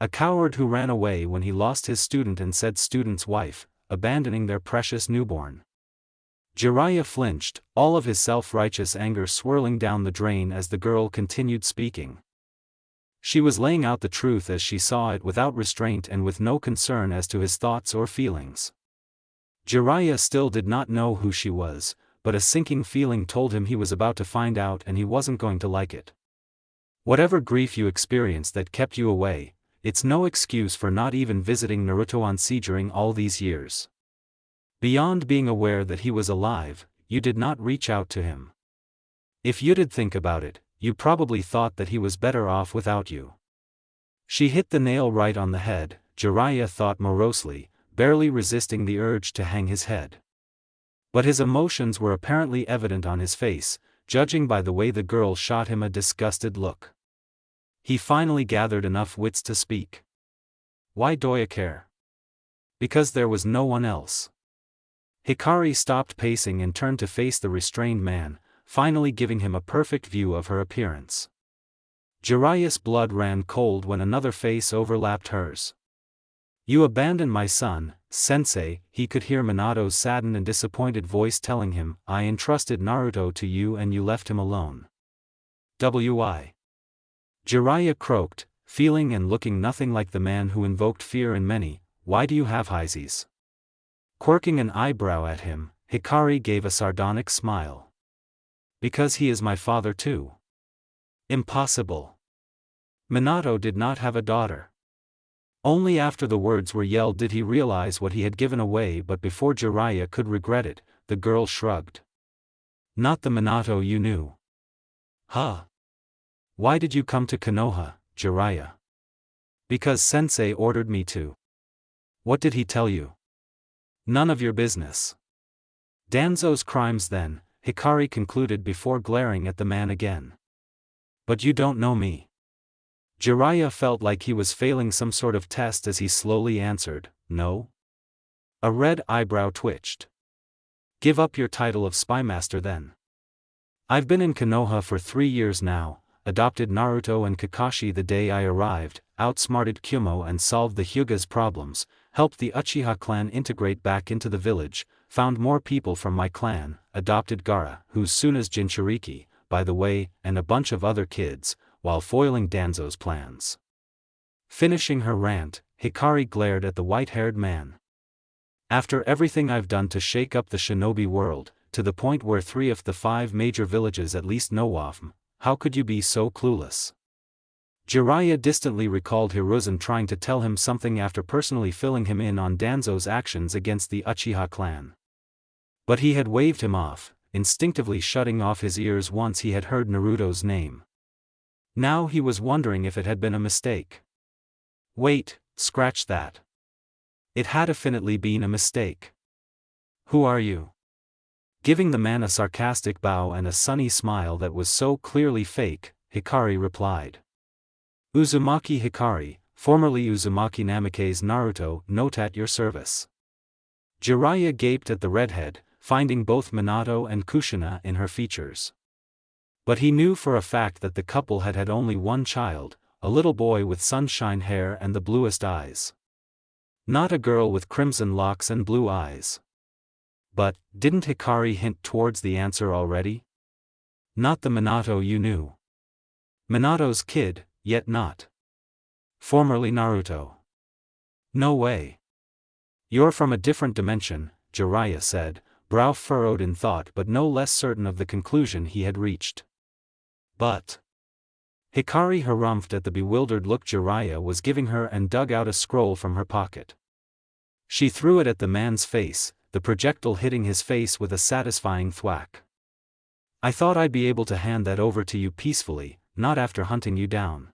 A coward who ran away when he lost his student and said student's wife, abandoning their precious newborn." Jiraiya flinched, all of his self-righteous anger swirling down the drain as the girl continued speaking. She was laying out the truth as she saw it without restraint and with no concern as to his thoughts or feelings. Jiraiya still did not know who she was, but a sinking feeling told him he was about to find out and he wasn't going to like it. "Whatever grief you experienced that kept you away, it's no excuse for not even visiting Naruto Onsen during all these years. Beyond being aware that he was alive, you did not reach out to him. If you did think about it, you probably thought that he was better off without you." She hit the nail right on the head, Jiraiya thought morosely, barely resisting the urge to hang his head. But his emotions were apparently evident on his face, judging by the way the girl shot him a disgusted look. He finally gathered enough wits to speak. "Why do you care?" "Because there was no one else." Hikari stopped pacing and turned to face the restrained man, finally giving him a perfect view of her appearance. Jiraiya's blood ran cold when another face overlapped hers. "You abandoned my son, Sensei," he could hear Minato's saddened and disappointed voice telling him, "I entrusted Naruto to you and you left him alone." Why? Jiraiya croaked, feeling and looking nothing like the man who invoked fear in many. "Why do you have Hises?" Quirking an eyebrow at him, Hikari gave a sardonic smile. "Because he is my father too." Impossible. Minato did not have a daughter. Only after the words were yelled did he realize what he had given away, but before Jiraiya could regret it, the girl shrugged. "Not the Minato you knew." "Huh? Why did you come to Konoha, Jiraiya?" "Because Sensei ordered me to." "What did he tell you?" "None of your business." "Danzo's crimes then," Hikari concluded before glaring at the man again. "But you don't know me." Jiraiya felt like he was failing some sort of test as he slowly answered, "No." A red eyebrow twitched. "Give up your title of spymaster then." "I've been in Konoha for 3 years now, adopted Naruto and Kakashi the day I arrived, outsmarted Kyumo and solved the Hyuga's problems, helped the Uchiha clan integrate back into the village, found more people from my clan, adopted Gaara, who's Suna's Jinchuriki, by the way, and a bunch of other kids, while foiling Danzo's plans." Finishing her rant, Hikari glared at the white-haired man. "After everything I've done to shake up the shinobi world, to the point where 3 of the 5 major villages at least know of me, how could you be so clueless?" Jiraiya distantly recalled Hiruzen trying to tell him something after personally filling him in on Danzo's actions against the Uchiha clan. But he had waved him off, instinctively shutting off his ears once he had heard Naruto's name. Now he was wondering if it had been a mistake. Wait, scratch that. It had definitely been a mistake. "Who are you?" Giving the man a sarcastic bow and a sunny smile that was so clearly fake, Hikari replied. "Uzumaki Hikari, formerly Uzumaki Namikaze Naruto, note at your service." Jiraiya gaped at the redhead, finding both Minato and Kushina in her features. But he knew for a fact that the couple had had only one child, a little boy with sunshine hair and the bluest eyes. Not a girl with crimson locks and blue eyes. But, didn't Hikari hint towards the answer already? Not the Minato you knew. Minato's kid, yet not. Formerly Naruto. No way. You're from a different dimension, Jiraiya said, brow furrowed in thought but no less certain of the conclusion he had reached. But. Hikari harumphed at the bewildered look Jiraiya was giving her and dug out a scroll from her pocket. She threw it at the man's face, the projectile hitting his face with a satisfying thwack. "I thought I'd be able to hand that over to you peacefully, not after hunting you down."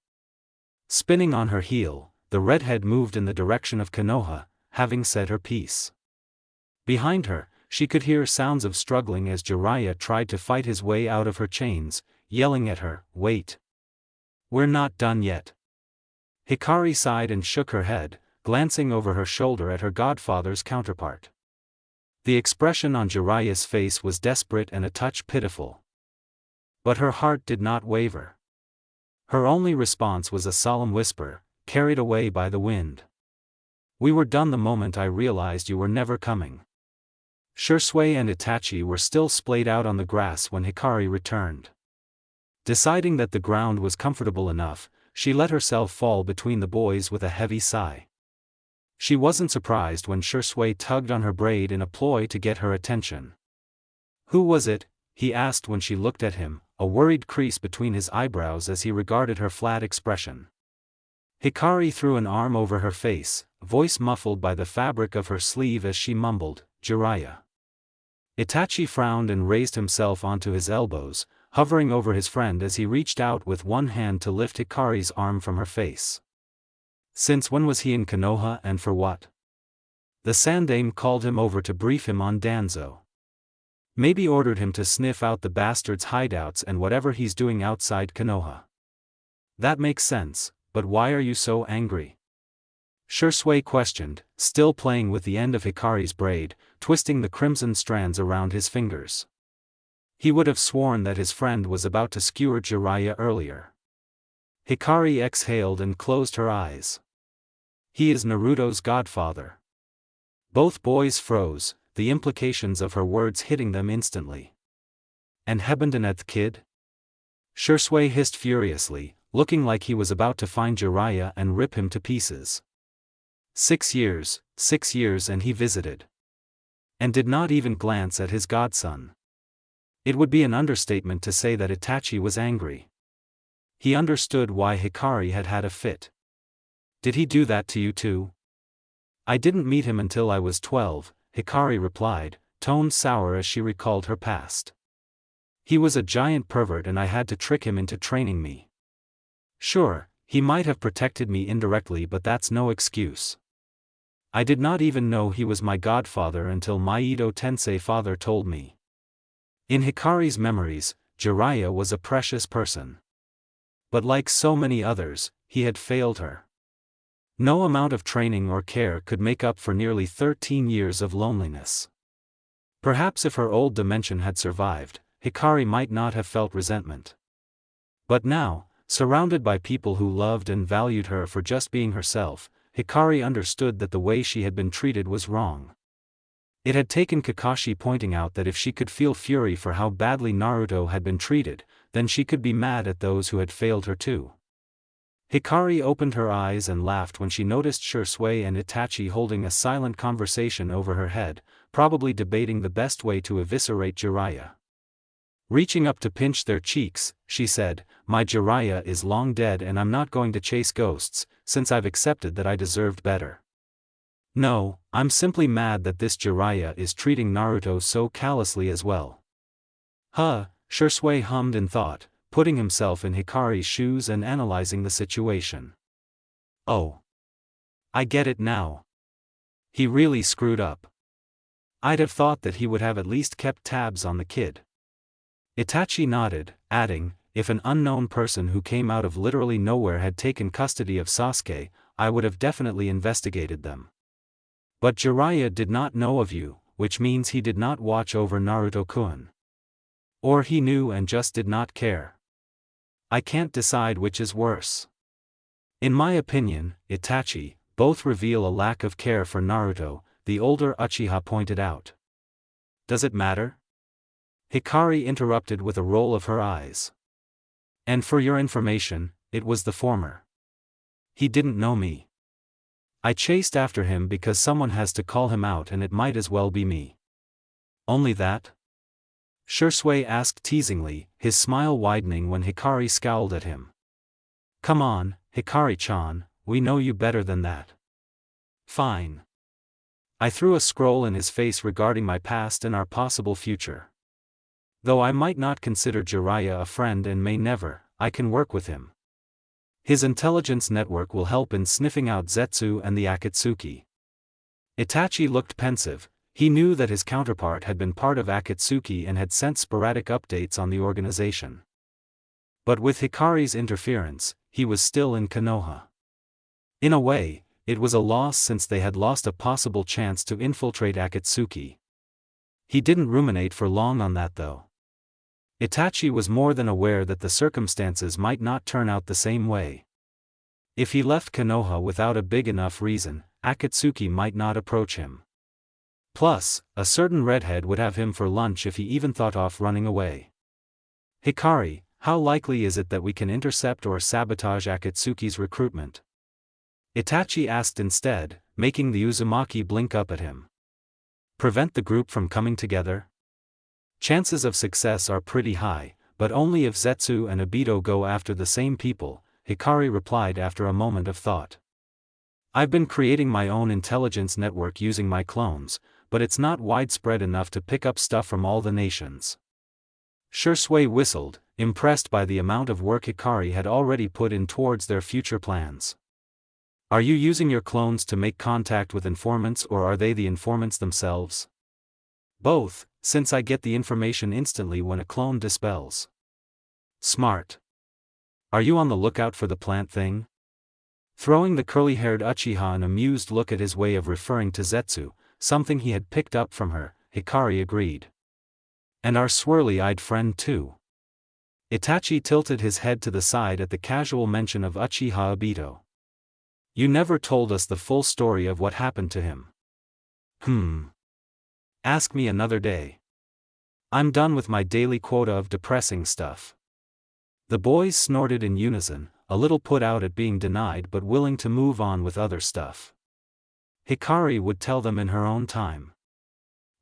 Spinning on her heel, the redhead moved in the direction of Konoha, having said her piece. Behind her, she could hear sounds of struggling as Jiraiya tried to fight his way out of her chains, yelling at her, "Wait. We're not done yet." Hikari sighed and shook her head, glancing over her shoulder at her godfather's counterpart. The expression on Jiraiya's face was desperate and a touch pitiful. But her heart did not waver. Her only response was a solemn whisper, carried away by the wind. "We were done the moment I realized you were never coming." Shisui and Itachi were still splayed out on the grass when Hikari returned. Deciding that the ground was comfortable enough, she let herself fall between the boys with a heavy sigh. She wasn't surprised when Shisui tugged on her braid in a ploy to get her attention. "Who was it?" he asked when she looked at him, a worried crease between his eyebrows as he regarded her flat expression. Hikari threw an arm over her face, voice muffled by the fabric of her sleeve as she mumbled, "Jiraiya." Itachi frowned and raised himself onto his elbows, hovering over his friend as he reached out with one hand to lift Hikari's arm from her face. Since when was he in Konoha and for what? The Sandaime called him over to brief him on Danzo. Maybe ordered him to sniff out the bastard's hideouts and whatever he's doing outside Konoha. That makes sense, but why are you so angry? Shisui questioned, still playing with the end of Hikari's braid, twisting the crimson strands around his fingers. He would have sworn that his friend was about to skewer Jiraiya earlier. Hikari exhaled and closed her eyes. "He is Naruto's godfather." Both boys froze, the implications of her words hitting them instantly. And Hebendeneth kid? Shisui hissed furiously, looking like he was about to find Jiraiya and rip him to pieces. 6 years and he visited. And did not even glance at his godson. It would be an understatement to say that Itachi was angry. He understood why Hikari had had a fit. Did he do that to you too? I didn't meet him until I was 12, Hikari replied, tone sour as she recalled her past. He was a giant pervert and I had to trick him into training me. Sure, he might have protected me indirectly, but that's no excuse. I did not even know he was my godfather until Maido Tensei father told me. In Hikari's memories, Jiraiya was a precious person. But like so many others, he had failed her. No amount of training or care could make up for nearly 13 years of loneliness. Perhaps if her old dimension had survived, Hikari might not have felt resentment. But now, surrounded by people who loved and valued her for just being herself, Hikari understood that the way she had been treated was wrong. It had taken Kakashi pointing out that if she could feel fury for how badly Naruto had been treated, then she could be mad at those who had failed her too. Hikari opened her eyes and laughed when she noticed Shisui and Itachi holding a silent conversation over her head, probably debating the best way to eviscerate Jiraiya. Reaching up to pinch their cheeks, she said, "My Jiraiya is long dead and I'm not going to chase ghosts, since I've accepted that I deserved better. No, I'm simply mad that this Jiraiya is treating Naruto so callously as well." Shisui hummed in thought, putting himself in Hikari's shoes and analyzing the situation. Oh. I get it now. He really screwed up. I'd have thought that he would have at least kept tabs on the kid. Itachi nodded, adding, "If an unknown person who came out of literally nowhere had taken custody of Sasuke, I would have definitely investigated them. But Jiraiya did not know of you, which means he did not watch over Naruto-kun. Or he knew and just did not care. I can't decide which is worse. In my opinion, Itachi, both reveal a lack of care for Naruto," the older Uchiha pointed out. "Does it matter?" Hikari interrupted with a roll of her eyes. "And for your information, it was the former. He didn't know me. I chased after him because someone has to call him out and it might as well be me." "Only that?" Shisui asked teasingly, his smile widening when Hikari scowled at him. "Come on, Hikari-chan, we know you better than that." "Fine." I threw a scroll in his face regarding my past and our possible future. Though I might not consider Jiraiya a friend and may never, I can work with him. His intelligence network will help in sniffing out Zetsu and the Akatsuki. Itachi looked pensive. He knew that his counterpart had been part of Akatsuki and had sent sporadic updates on the organization. But with Hikari's interference, he was still in Konoha. In a way, it was a loss since they had lost a possible chance to infiltrate Akatsuki. He didn't ruminate for long on that though. Itachi was more than aware that the circumstances might not turn out the same way. If he left Konoha without a big enough reason, Akatsuki might not approach him. Plus, a certain redhead would have him for lunch if he even thought of running away. "Hikari, how likely is it that we can intercept or sabotage Akatsuki's recruitment?" Itachi asked instead, making the Uzumaki blink up at him. "Prevent the group from coming together? Chances of success are pretty high, but only if Zetsu and Obito go after the same people," Hikari replied after a moment of thought. "I've been creating my own intelligence network using my clones, but it's not widespread enough to pick up stuff from all the nations." Shisui whistled, impressed by the amount of work Hikari had already put in towards their future plans. "Are you using your clones to make contact with informants or are they the informants themselves?" "Both, since I get the information instantly when a clone dispels." "Smart. Are you on the lookout for the plant thing?" Throwing the curly-haired Uchiha an amused look at his way of referring to Zetsu, something he had picked up from her, Hikari agreed. "And our swirly-eyed friend too." Itachi tilted his head to the side at the casual mention of Uchiha Obito. "You never told us the full story of what happened to him." Ask me another day. I'm done with my daily quota of depressing stuff. The boys snorted in unison, a little put out at being denied but willing to move on with other stuff. Hikari would tell them in her own time.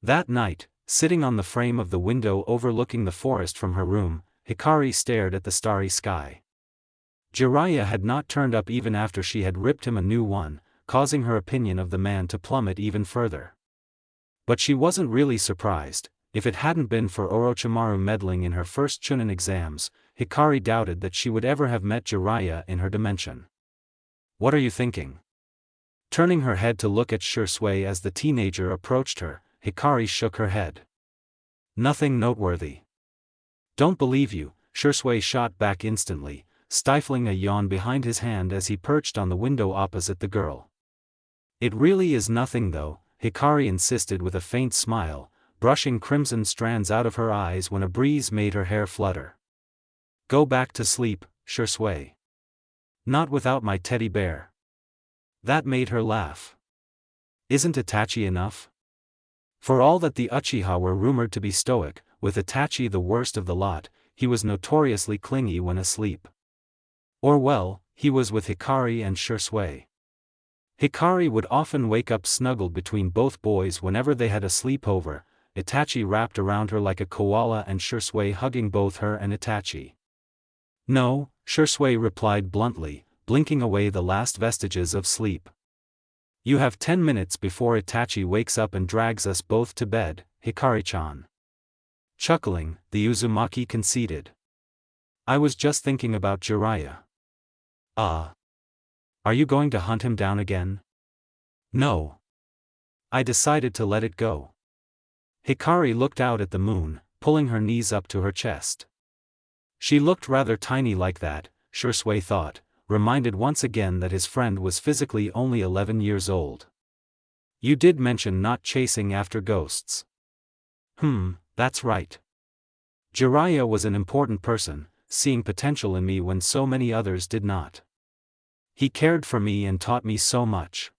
That night, sitting on the frame of the window overlooking the forest from her room, Hikari stared at the starry sky. Jiraiya had not turned up even after she had ripped him a new one, causing her opinion of the man to plummet even further. But she wasn't really surprised. If it hadn't been for Orochimaru meddling in her first Chunin exams, Hikari doubted that she would ever have met Jiraiya in her dimension. What are you thinking? Turning her head to look at Shisui as the teenager approached her, Hikari shook her head. Nothing noteworthy. Don't believe you, Shisui shot back instantly, stifling a yawn behind his hand as he perched on the window opposite the girl. It really is nothing though, Hikari insisted with a faint smile, brushing crimson strands out of her eyes when a breeze made her hair flutter. Go back to sleep, Shisui. Not without my teddy bear. That made her laugh. Isn't Itachi enough? For all that the Uchiha were rumored to be stoic, with Itachi the worst of the lot, he was notoriously clingy when asleep. Or well, he was with Hikari and Shisui. Hikari would often wake up snuggled between both boys whenever they had a sleepover, Itachi wrapped around her like a koala and Shisui hugging both her and Itachi. No, Shisui replied bluntly, blinking away the last vestiges of sleep. You have 10 minutes before Itachi wakes up and drags us both to bed, Hikari-chan. Chuckling, the Uzumaki conceded. I was just thinking about Jiraiya. Are you going to hunt him down again? No. I decided to let it go. Hikari looked out at the moon, pulling her knees up to her chest. She looked rather tiny like that, Shisui thought, reminded once again that his friend was physically only 11 years old. You did mention not chasing after ghosts. That's right. Jiraiya was an important person, seeing potential in me when so many others did not. He cared for me and taught me so much.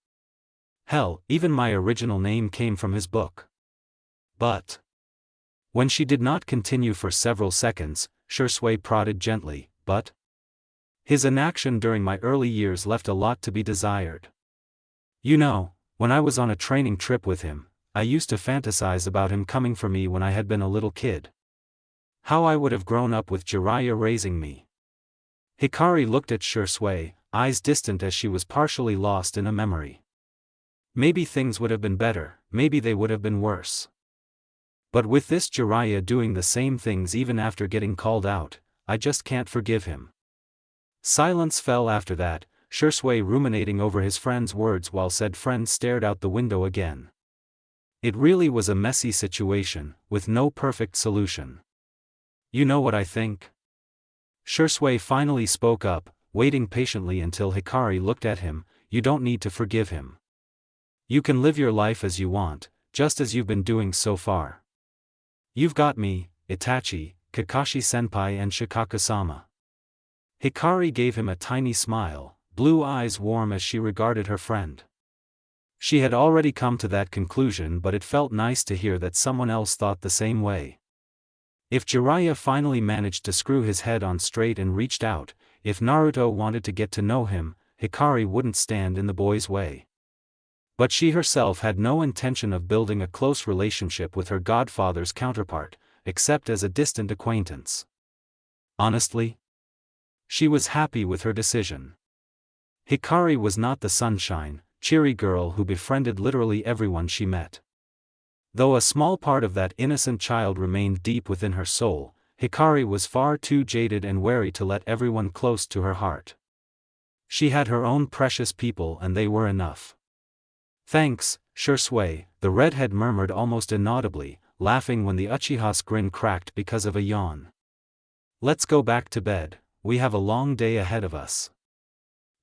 Hell, even my original name came from his book. But when she did not continue for several seconds, Shisui prodded gently, but his inaction during my early years left a lot to be desired. You know, when I was on a training trip with him, I used to fantasize about him coming for me when I had been a little kid. How I would have grown up with Jiraiya raising me. Hikari looked at Shisui, eyes distant as she was partially lost in a memory. Maybe things would have been better, maybe they would have been worse. But with this Jiraiya doing the same things even after getting called out, I just can't forgive him. Silence fell after that, Shisui ruminating over his friend's words while said friend stared out the window again. It really was a messy situation, with no perfect solution. You know what I think? Shisui finally spoke up, waiting patiently until Hikari looked at him. You don't need to forgive him. You can live your life as you want, just as you've been doing so far. You've got me, Itachi, Kakashi-senpai and Shikaku-sama. Hikari gave him a tiny smile, blue eyes warm as she regarded her friend. She had already come to that conclusion, but it felt nice to hear that someone else thought the same way. If Jiraiya finally managed to screw his head on straight and reached out, if Naruto wanted to get to know him, Hikari wouldn't stand in the boy's way. But she herself had no intention of building a close relationship with her godfather's counterpart, except as a distant acquaintance. Honestly, she was happy with her decision. Hikari was not the sunshine, cheery girl who befriended literally everyone she met. Though a small part of that innocent child remained deep within her soul, Hikari was far too jaded and wary to let everyone close to her heart. She had her own precious people and they were enough. Thanks, Shisui, the redhead murmured almost inaudibly, laughing when the Uchiha's grin cracked because of a yawn. Let's go back to bed, we have a long day ahead of us.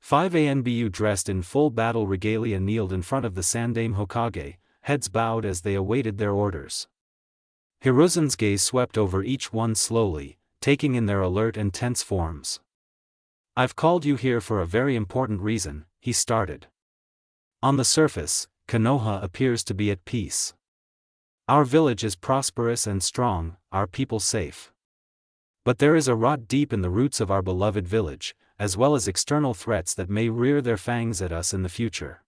5 Anbu dressed in full battle regalia kneeled in front of the Sandaime Hokage, heads bowed as they awaited their orders. Hiruzen's gaze swept over each one slowly, taking in their alert and tense forms. I've called you here for a very important reason, he started. On the surface, Konoha appears to be at peace. Our village is prosperous and strong, our people safe. But there is a rot deep in the roots of our beloved village, as well as external threats that may rear their fangs at us in the future.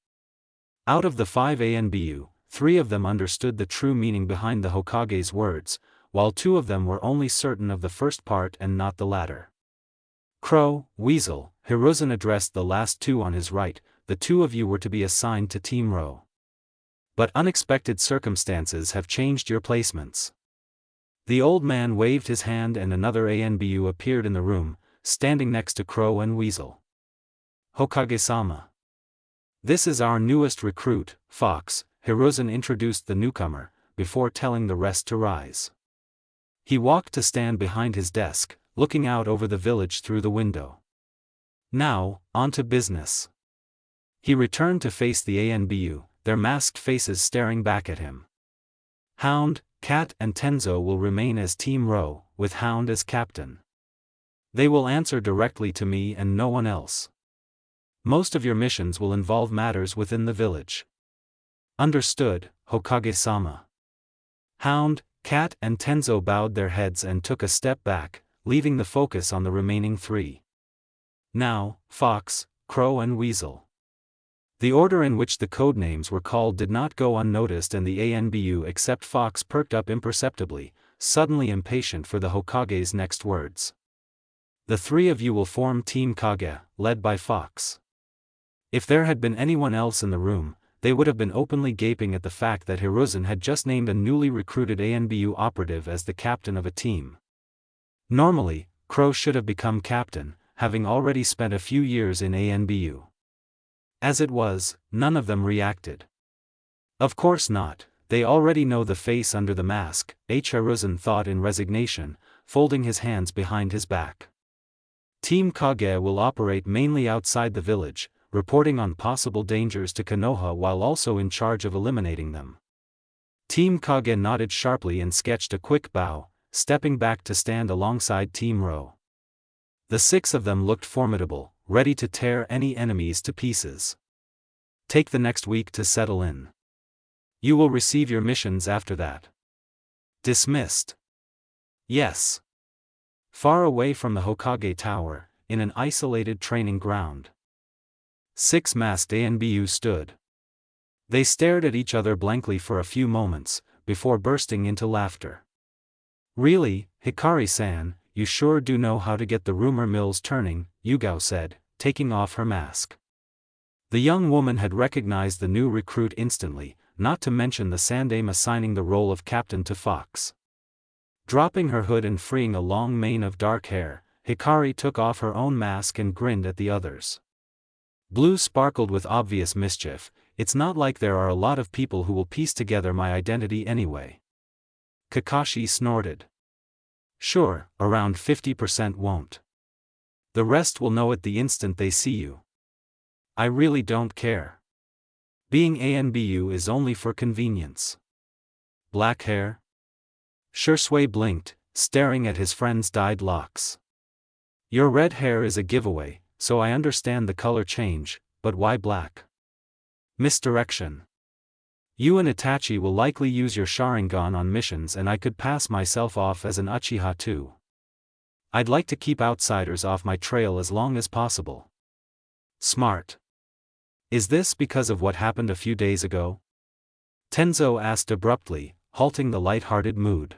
Out of the 5 ANBU, 3 of them understood the true meaning behind the Hokage's words, while 2 of them were only certain of the first part and not the latter. Crow, Weasel, Hiruzen addressed the last 2 on his right. The 2 of you were to be assigned to Team Ro. But unexpected circumstances have changed your placements. The old man waved his hand and another ANBU appeared in the room, standing next to Crow and Weasel. Hokage-sama. This is our newest recruit, Fox, Hiruzen introduced the newcomer, before telling the rest to rise. He walked to stand behind his desk, looking out over the village through the window. Now, on to business. He returned to face the ANBU, their masked faces staring back at him. Hound, Cat and Tenzo will remain as Team Ro, with Hound as captain. They will answer directly to me and no one else. Most of your missions will involve matters within the village. Understood, Hokage-sama. Hound, Cat and Tenzo bowed their heads and took a step back, leaving the focus on the remaining 3. Now, Fox, Crow and Weasel. The order in which the codenames were called did not go unnoticed and the ANBU except Fox perked up imperceptibly, suddenly impatient for the Hokage's next words. The 3 of you will form Team Kage, led by Fox. If there had been anyone else in the room, they would have been openly gaping at the fact that Hiruzen had just named a newly recruited ANBU operative as the captain of a team. Normally, Crow should have become captain, having already spent a few years in ANBU. As it was, none of them reacted. Of course not, they already know the face under the mask, Hiruzen thought in resignation, folding his hands behind his back. Team Kage will operate mainly outside the village, reporting on possible dangers to Konoha while also in charge of eliminating them. Team Kage nodded sharply and sketched a quick bow, stepping back to stand alongside Team Ro. The 6 of them looked formidable, ready to tear any enemies to pieces. Take the next week to settle in. You will receive your missions after that. Dismissed. Yes. Far away from the Hokage Tower, in an isolated training ground. 6 masked ANBU stood. They stared at each other blankly for a few moments, before bursting into laughter. Really, Hikari-san, you sure do know how to get the rumor mills turning, Yugao said, taking off her mask. The young woman had recognized the new recruit instantly, not to mention the Sandame assigning the role of captain to Fox. Dropping her hood and freeing a long mane of dark hair, Hikari took off her own mask and grinned at the others. Blue sparkled with obvious mischief. It's not like there are a lot of people who will piece together my identity anyway. Kakashi snorted. Sure, around 50% won't. The rest will know it the instant they see you. I really don't care. Being ANBU is only for convenience. Black hair? Shisui blinked, staring at his friend's dyed locks. Your red hair is a giveaway, so I understand the color change, but why black? Misdirection. You and Itachi will likely use your Sharingan on missions and I could pass myself off as an Uchiha too. I'd like to keep outsiders off my trail as long as possible. Smart. Is this because of what happened a few days ago? Tenzo asked abruptly, halting the light-hearted mood.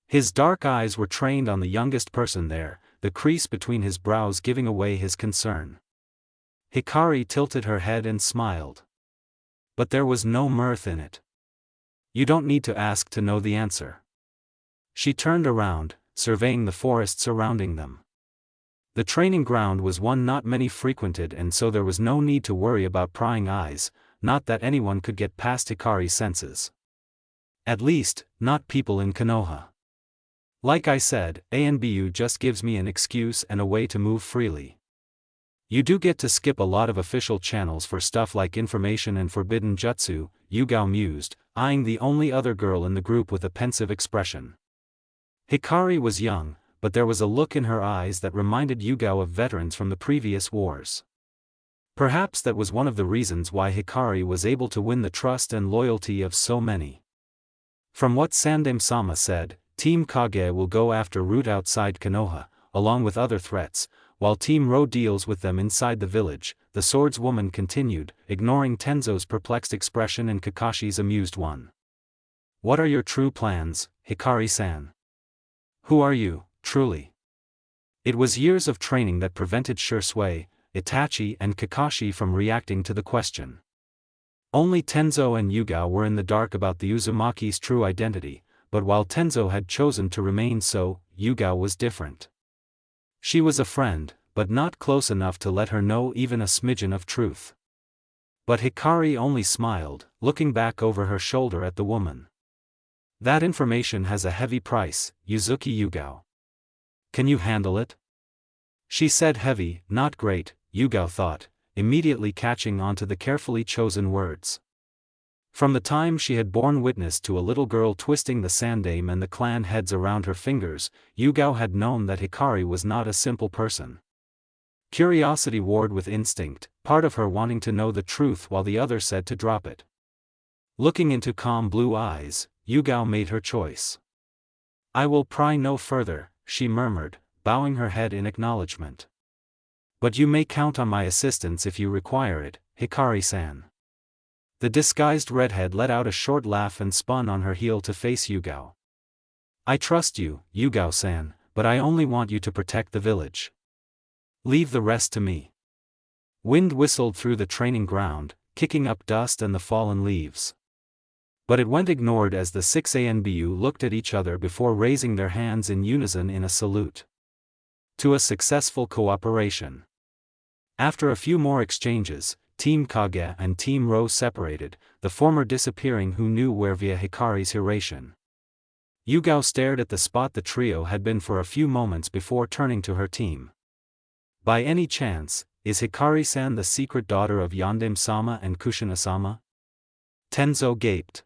His dark eyes were trained on the youngest person there, the crease between his brows giving away his concern. Hikari tilted her head and smiled. But there was no mirth in it. You don't need to ask to know the answer. She turned around, surveying the forest surrounding them. The training ground was one not many frequented and so there was no need to worry about prying eyes, not that anyone could get past Hikari's senses. At least, not people in Konoha. Like I said, ANBU just gives me an excuse and a way to move freely. You do get to skip a lot of official channels for stuff like information and forbidden jutsu, Yugao mused, eyeing the only other girl in the group with a pensive expression. Hikari was young, but there was a look in her eyes that reminded Yugao of veterans from the previous wars. Perhaps that was one of the reasons why Hikari was able to win the trust and loyalty of so many. From what Sandame-sama said, Team Kage will go after Root outside Konoha, along with other threats, while Team Ro deals with them inside the village, the swordswoman continued, ignoring Tenzo's perplexed expression and Kakashi's amused one. What are your true plans, Hikari-san? Who are you, truly? It was years of training that prevented Shisui, Itachi and Kakashi from reacting to the question. Only Tenzo and Yugao were in the dark about the Uzumaki's true identity, but while Tenzo had chosen to remain so, Yugao was different. She was a friend, but not close enough to let her know even a smidgen of truth. But Hikari only smiled, looking back over her shoulder at the woman. That information has a heavy price, Yuzuki Yugao. Can you handle it? She said heavy, not great, Yugao thought, immediately catching on to the carefully chosen words. From the time she had borne witness to a little girl twisting the sandame and the clan heads around her fingers, Yugao had known that Hikari was not a simple person. Curiosity warred with instinct, part of her wanting to know the truth while the other said to drop it. Looking into calm blue eyes, Yugao made her choice. I will pry no further, she murmured, bowing her head in acknowledgement. But you may count on my assistance if you require it, Hikari-san. The disguised redhead let out a short laugh and spun on her heel to face Yugao. I trust you, Yugao-san, but I only want you to protect the village. Leave the rest to me. Wind whistled through the training ground, kicking up dust and the fallen leaves. But it went ignored as the 6 ANBU looked at each other before raising their hands in unison in a salute. To a successful cooperation. After a few more exchanges, Team Kage and Team Ro separated, the former disappearing who knew where via Hikari's Hiration. Yugao stared at the spot the trio had been for a few moments before turning to her team. By any chance, is Hikari-san the secret daughter of Yandame-sama and Kushina-sama? Tenzo gaped.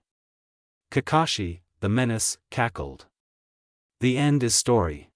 Kakashi, the menace, cackled. The end is story.